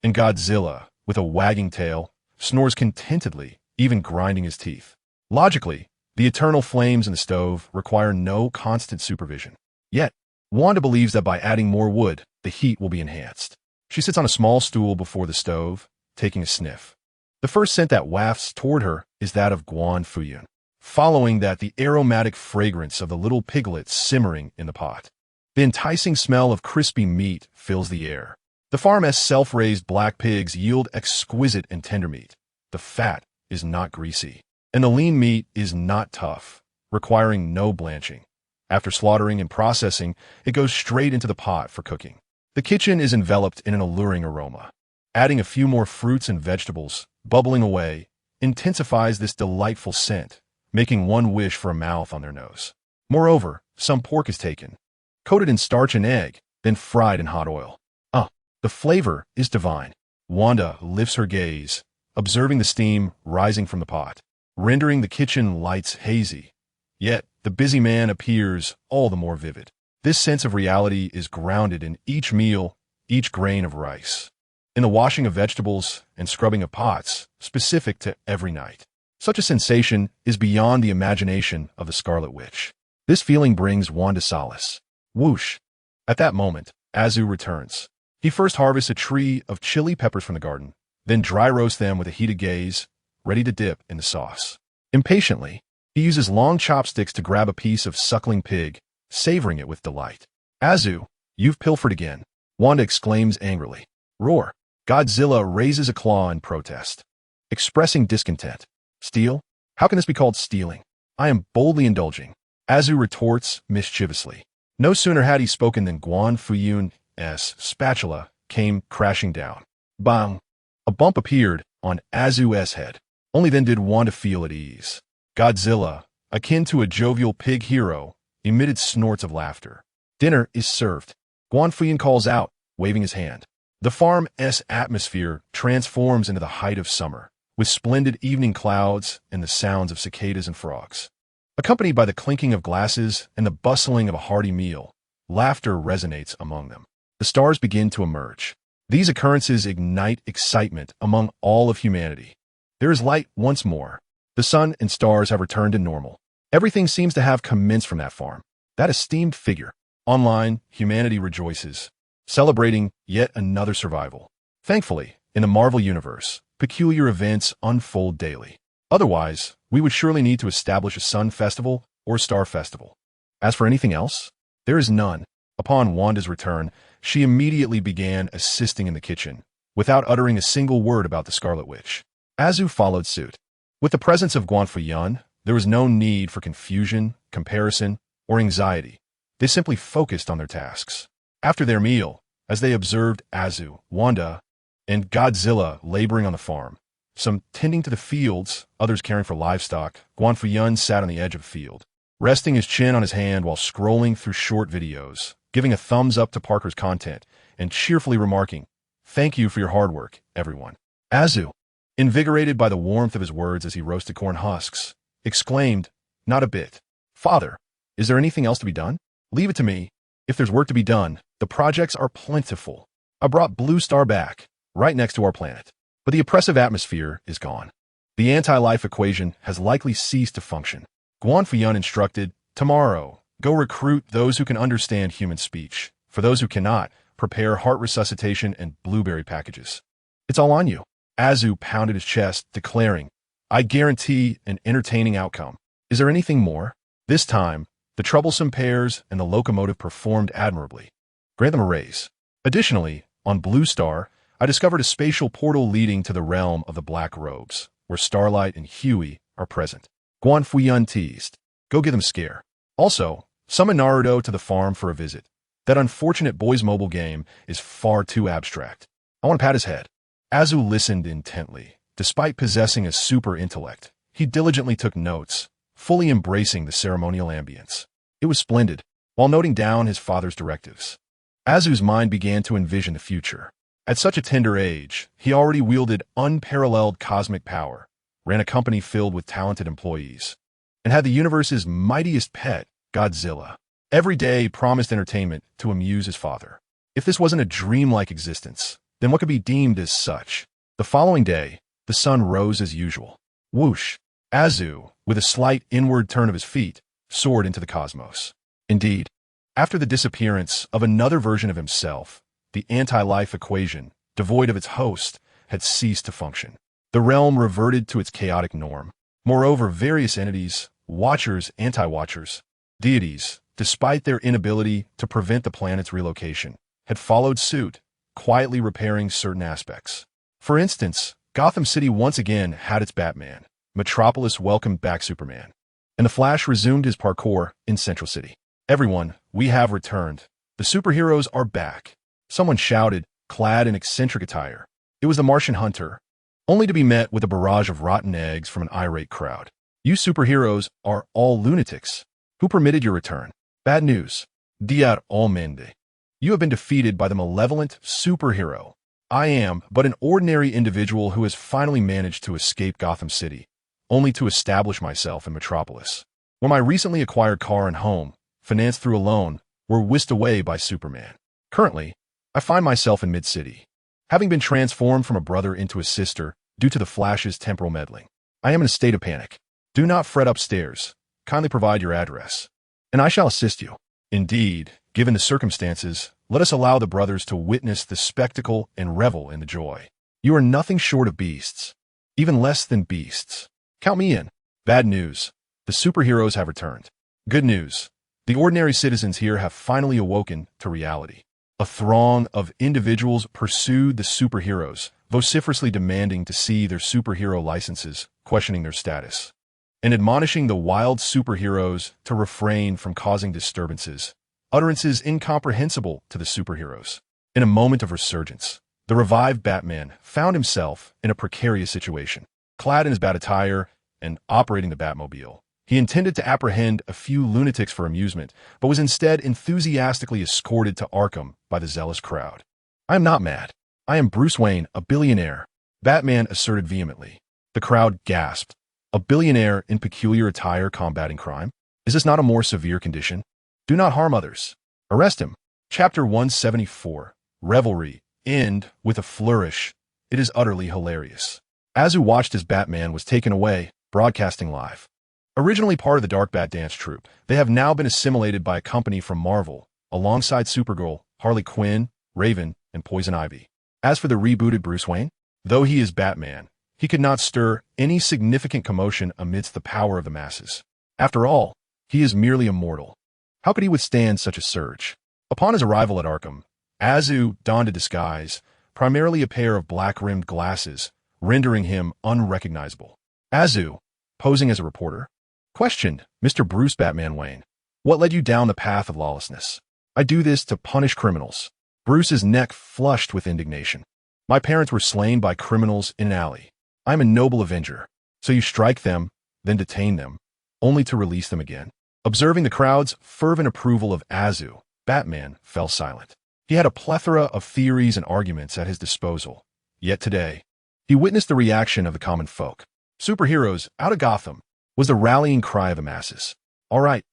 and Godzilla, with a wagging tail, snores contentedly, even grinding his teeth. Logically, the eternal flames in the stove require no constant supervision. Yet, Wanda believes that by adding more wood, the heat will be enhanced. She sits on a small stool before the stove, taking a sniff. The first scent that wafts toward her is that of Guan Fuyun. Following that, the aromatic fragrance of the little piglets simmering in the pot. The enticing smell of crispy meat fills the air. The farm's self-raised black pigs yield exquisite and tender meat. The fat is not greasy, and the lean meat is not tough, requiring no blanching. After slaughtering and processing, it goes straight into the pot for cooking. The kitchen is enveloped in an alluring aroma. Adding a few more fruits and vegetables, bubbling away, intensifies this delightful scent, making one wish for a mouth on their nose. Moreover, some pork is taken, coated in starch and egg, then fried in hot oil. The flavor is divine. Wanda lifts her gaze, observing the steam rising from the pot, rendering the kitchen lights hazy. Yet, the busy man appears all the more vivid. This sense of reality is grounded in each meal, each grain of rice, in the washing of vegetables and scrubbing of pots, specific to every night. Such a sensation is beyond the imagination of the Scarlet Witch. This feeling brings Wanda solace. Whoosh! At that moment, Azu returns. He first harvests a tree of chili peppers from the garden, then dry roasts them with a heated gaze, ready to dip in the sauce. Impatiently, he uses long chopsticks to grab a piece of suckling pig, savoring it with delight. Azu, you've pilfered again, Wanda exclaims angrily. Roar! Godzilla raises a claw in protest, expressing discontent. Steal? How can this be called stealing? I am boldly indulging. Azu retorts mischievously. No sooner had he spoken than Guan Fuyun's spatula came crashing down. Bang! A bump appeared on Azu's head. Only then did Wanda feel at ease. Godzilla, akin to a jovial pig hero, emitted snorts of laughter. Dinner is served. Guan Fuyun calls out, waving his hand. The farm's atmosphere transforms into the height of summer, with splendid evening clouds and the sounds of cicadas and frogs. Accompanied by the clinking of glasses and the bustling of a hearty meal, laughter resonates among them. The stars begin to emerge. These occurrences ignite excitement among all of humanity. There is light once more. The sun and stars have returned to normal. Everything seems to have commenced from that farm. That esteemed figure. Online, humanity rejoices, celebrating yet another survival. Thankfully, in the Marvel Universe, peculiar events unfold daily. Otherwise, we would surely need to establish a sun festival or star festival. As for anything else, there is none. Upon Wanda's return, she immediately began assisting in the kitchen, without uttering a single word about the Scarlet Witch. Azu followed suit. With the presence of Guan Fuyun, there was no need for confusion, comparison, or anxiety. They simply focused on their tasks. After their meal, as they observed Azu, Wanda, and Godzilla laboring on the farm, some tending to the fields, others caring for livestock, Guan Fuyun sat on the edge of the field, resting his chin on his hand while scrolling through short videos, giving a thumbs up to Parker's content, and cheerfully remarking, "Thank you for your hard work, everyone." Azu, invigorated by the warmth of his words as he roasted corn husks, exclaimed, "Not a bit. Father, is there anything else to be done? Leave it to me. If there's work to be done, The projects are plentiful. I brought Blue Star back, right next to our planet. But the oppressive atmosphere is gone. The anti-life equation has likely ceased to function. Guan Fuyun instructed, tomorrow, go recruit those who can understand human speech. For those who cannot, prepare heart resuscitation and blueberry packages. It's all on you. Azu pounded his chest, declaring, I guarantee an entertaining outcome. Is there anything more? This time, the troublesome pairs and the locomotive performed admirably. Grant them a raise. Additionally, on Blue Star, I discovered a spatial portal leading to the realm of the Black Robes, where Starlight and Huey are present. Guan Fuyun teased, go give them a scare. Also, summon Naruto to the farm for a visit. That unfortunate boys' mobile game is far too abstract. I want to pat his head. Azu listened intently. Despite possessing a super intellect, he diligently took notes, fully embracing the ceremonial ambience. It was splendid, while noting down his father's directives. Azu's mind began to envision the future. At such a tender age, he already wielded unparalleled cosmic power, ran a company filled with talented employees, and had the universe's mightiest pet, Godzilla. Every day promised entertainment to amuse his father. If this wasn't a dreamlike existence, then what could be deemed as such? The following day, the sun rose as usual. Whoosh! Azu, with a slight inward turn of his feet, soared into the cosmos. Indeed, after the disappearance of another version of himself, the anti-life equation, devoid of its host, had ceased to function. The realm reverted to its chaotic norm. Moreover, various entities, watchers, anti-watchers, deities, despite their inability to prevent the planet's relocation, had followed suit, quietly repairing certain aspects. For instance, Gotham City once again had its Batman. Metropolis welcomed back Superman. And the Flash resumed his parkour in Central City. Everyone, we have returned. The superheroes are back. Someone shouted, clad in eccentric attire. It was the Martian Hunter, only to be met with a barrage of rotten eggs from an irate crowd. You superheroes are all lunatics. Who permitted your return? Bad news. Dia Almende. You have been defeated by the malevolent superhero. I am but an ordinary individual who has finally managed to escape Gotham City, only to establish myself in Metropolis, where my recently acquired car and home, financed through a loan, were whisked away by Superman. Currently, I find myself in mid-city, having been transformed from a brother into a sister due to the Flash's temporal meddling. I am in a state of panic. Do not fret upstairs. Kindly provide your address, and I shall assist you. Indeed, given the circumstances, let us allow the brothers to witness the spectacle and revel in the joy. You are nothing short of beasts, even less than beasts. Count me in. Bad news. The superheroes have returned. Good news. The ordinary citizens here have finally awoken to reality. A throng of individuals pursued the superheroes, vociferously demanding to see their superhero licenses, questioning their status, and admonishing the wild superheroes to refrain from causing disturbances, utterances incomprehensible to the superheroes. In a moment of resurgence, the revived Batman found himself in a precarious situation. Clad in his bat attire and operating the Batmobile, he intended to apprehend a few lunatics for amusement, but was instead enthusiastically escorted to Arkham by the zealous crowd. I am not mad. I am Bruce Wayne, a billionaire, Batman asserted vehemently. The crowd gasped. A billionaire in peculiar attire combating crime? Is this not a more severe condition? Do not harm others. Arrest him. Chapter 174. Revelry. End with a flourish. It is utterly hilarious. Azu watched as Batman was taken away, broadcasting live. Originally part of the Dark Bat dance troupe, they have now been assimilated by a company from Marvel, alongside Supergirl, Harley Quinn, Raven, and Poison Ivy. As for the rebooted Bruce Wayne, though he is Batman, he could not stir any significant commotion amidst the power of the masses. After all, he is merely a mortal. How could he withstand such a surge? Upon his arrival at Arkham, Azu donned a disguise, primarily a pair of black-rimmed glasses, rendering him unrecognizable. Azu, posing as a reporter, questioned Mr. Bruce Batman Wayne. What led you down the path of lawlessness? I do this to punish criminals. Bruce's neck flushed with indignation. My parents were slain by criminals in an alley. I am a noble avenger. So you strike them, then detain them, only to release them again. Observing the crowd's fervent approval of Azu, Batman fell silent. He had a plethora of theories and arguments at his disposal. Yet today, he witnessed the reaction of the common folk. Superheroes out of Gotham was the rallying cry of the masses. All right,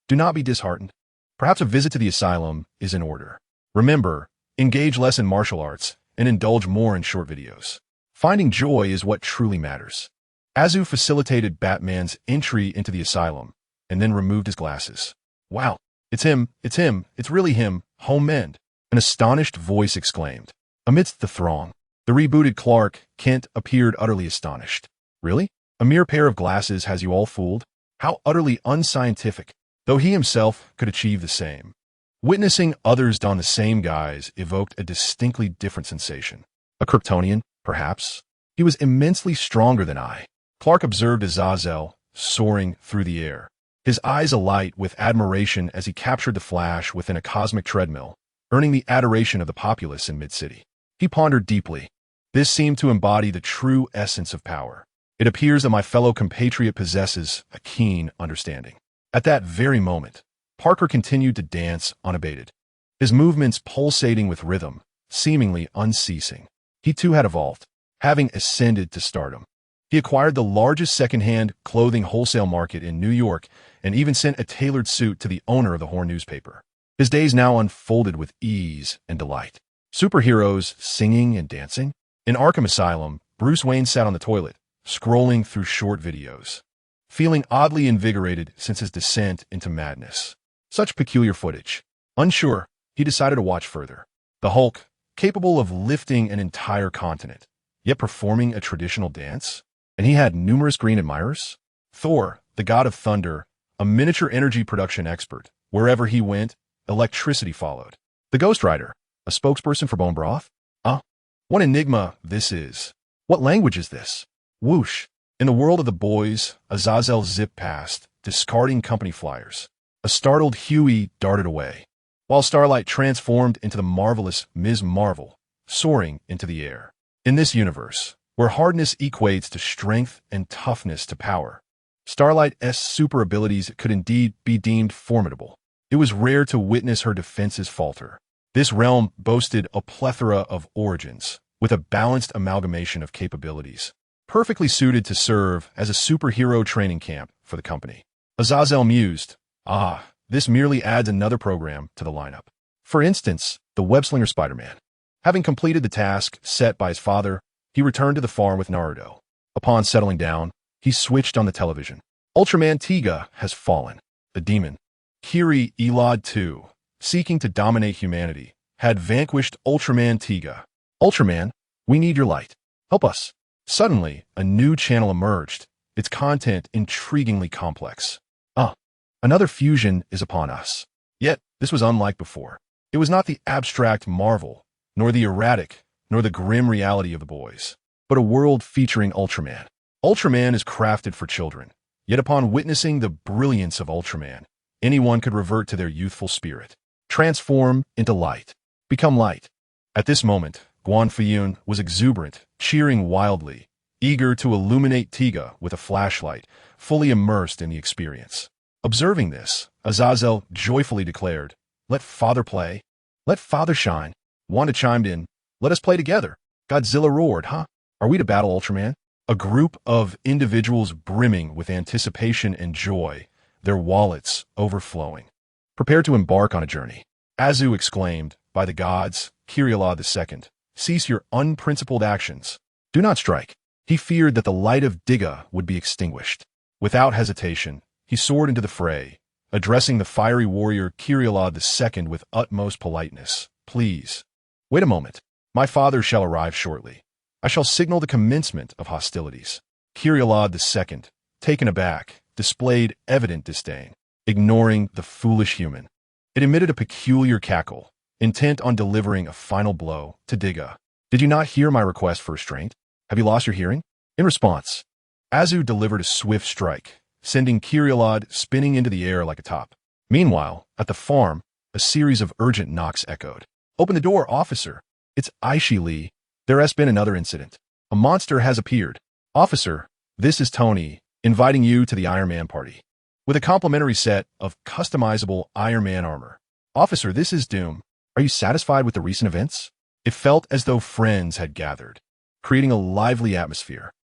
do not be disheartened. Perhaps a visit to the asylum is in order. Remember, engage less in martial arts and indulge more in short videos. Finding joy is what truly matters. Azu facilitated Batman's entry into the asylum and then removed his glasses. Wow, it's him, it's really him, Homelander, an astonished voice exclaimed. Amidst the throng, the rebooted Clark Kent appeared utterly astonished. Really? A mere pair of glasses has you all fooled? How utterly unscientific, though he himself could achieve the same. Witnessing others don the same guise evoked a distinctly different sensation. A Kryptonian, perhaps? He was immensely stronger than I. Clark observed Azazel soaring through the air, his eyes alight with admiration as he captured the Flash within a cosmic treadmill, earning the adoration of the populace in mid-city. He pondered deeply. This seemed to embody the true essence of power. It appears that my fellow compatriot possesses a keen understanding. At that very moment, Parker continued to dance unabated, his movements pulsating with rhythm, seemingly unceasing. He too had evolved, having ascended to stardom. He acquired the largest second-hand clothing wholesale market in New York and even sent a tailored suit to the owner of the Horn newspaper. His days now unfolded with ease and delight. Superheroes singing and dancing? In Arkham Asylum, Bruce Wayne sat on the toilet, scrolling through short videos, feeling oddly invigorated since his descent into madness. Such peculiar footage. Unsure, he decided to watch further. The Hulk, capable of lifting an entire continent, yet performing a traditional dance? And he had numerous green admirers? Thor, the god of thunder, a miniature energy production expert. Wherever he went, electricity followed. The Ghost Rider, a spokesperson for bone broth? What enigma this is. What language is this? Whoosh. In the world of the boys, Azazel zipped past, discarding company flyers. A startled Huey darted away, while Starlight transformed into the marvelous Ms. Marvel, soaring into the air. In this universe, where hardness equates to strength and toughness to power, Starlight's super abilities could indeed be deemed formidable. It was rare to witness her defenses falter. This realm boasted a plethora of origins, with a balanced amalgamation of capabilities, perfectly suited to serve as a superhero training camp for the company. Azazel mused, this merely adds another program to the lineup. For instance, the web-slinger Spider-Man. Having completed the task set by his father, he returned to the farm with Naruto. Upon settling down, he switched on the television. Ultraman Tiga has fallen. The demon, Kiri Elad II, seeking to dominate humanity, had vanquished Ultraman Tiga. Ultraman, we need your light. Help us. Suddenly, a new channel emerged, its content intriguingly complex. Another fusion is upon us. Yet, this was unlike before. It was not the abstract marvel, nor the erratic, nor the grim reality of the boys, but a world featuring Ultraman. Ultraman is crafted for children, yet upon witnessing the brilliance of Ultraman, anyone could revert to their youthful spirit, transform into light, become light. At this moment, Guan Fuyun was exuberant, cheering wildly, eager to illuminate Tiga with a flashlight, fully immersed in the experience. Observing this, Azazel joyfully declared, "Let Father play. Let Father shine." Wanda chimed in, "Let us play together." Godzilla roared, "Huh? Are we to battle Ultraman?" A group of individuals brimming with anticipation and joy, their wallets overflowing, prepared to embark on a journey. Azu exclaimed, "By the gods, Kirialad II, cease your unprincipled actions. Do not strike." He feared that the light of Diga would be extinguished. Without hesitation, he soared into the fray, addressing the fiery warrior Kirialad II with utmost politeness. "Please, wait a moment. My father shall arrive shortly. I shall signal the commencement of hostilities." Kirialad II, taken aback, displayed evident disdain, ignoring the foolish human. It emitted a peculiar cackle, intent on delivering a final blow to Diga. "Did you not hear my request for restraint? Have you lost your hearing?" In response, Azu delivered a swift strike, sending Kirialad spinning into the air like a top. Meanwhile, at the farm, a series of urgent knocks echoed. "Open the door, officer. It's Aishi Lee. There has been another incident. A monster has appeared. Officer, this is Tony, inviting you to the Iron Man party, with a complimentary set of customizable Iron Man armor." "Officer, this is Doom. Are you satisfied with the recent events?" It felt as though friends had gathered, creating a lively atmosphere.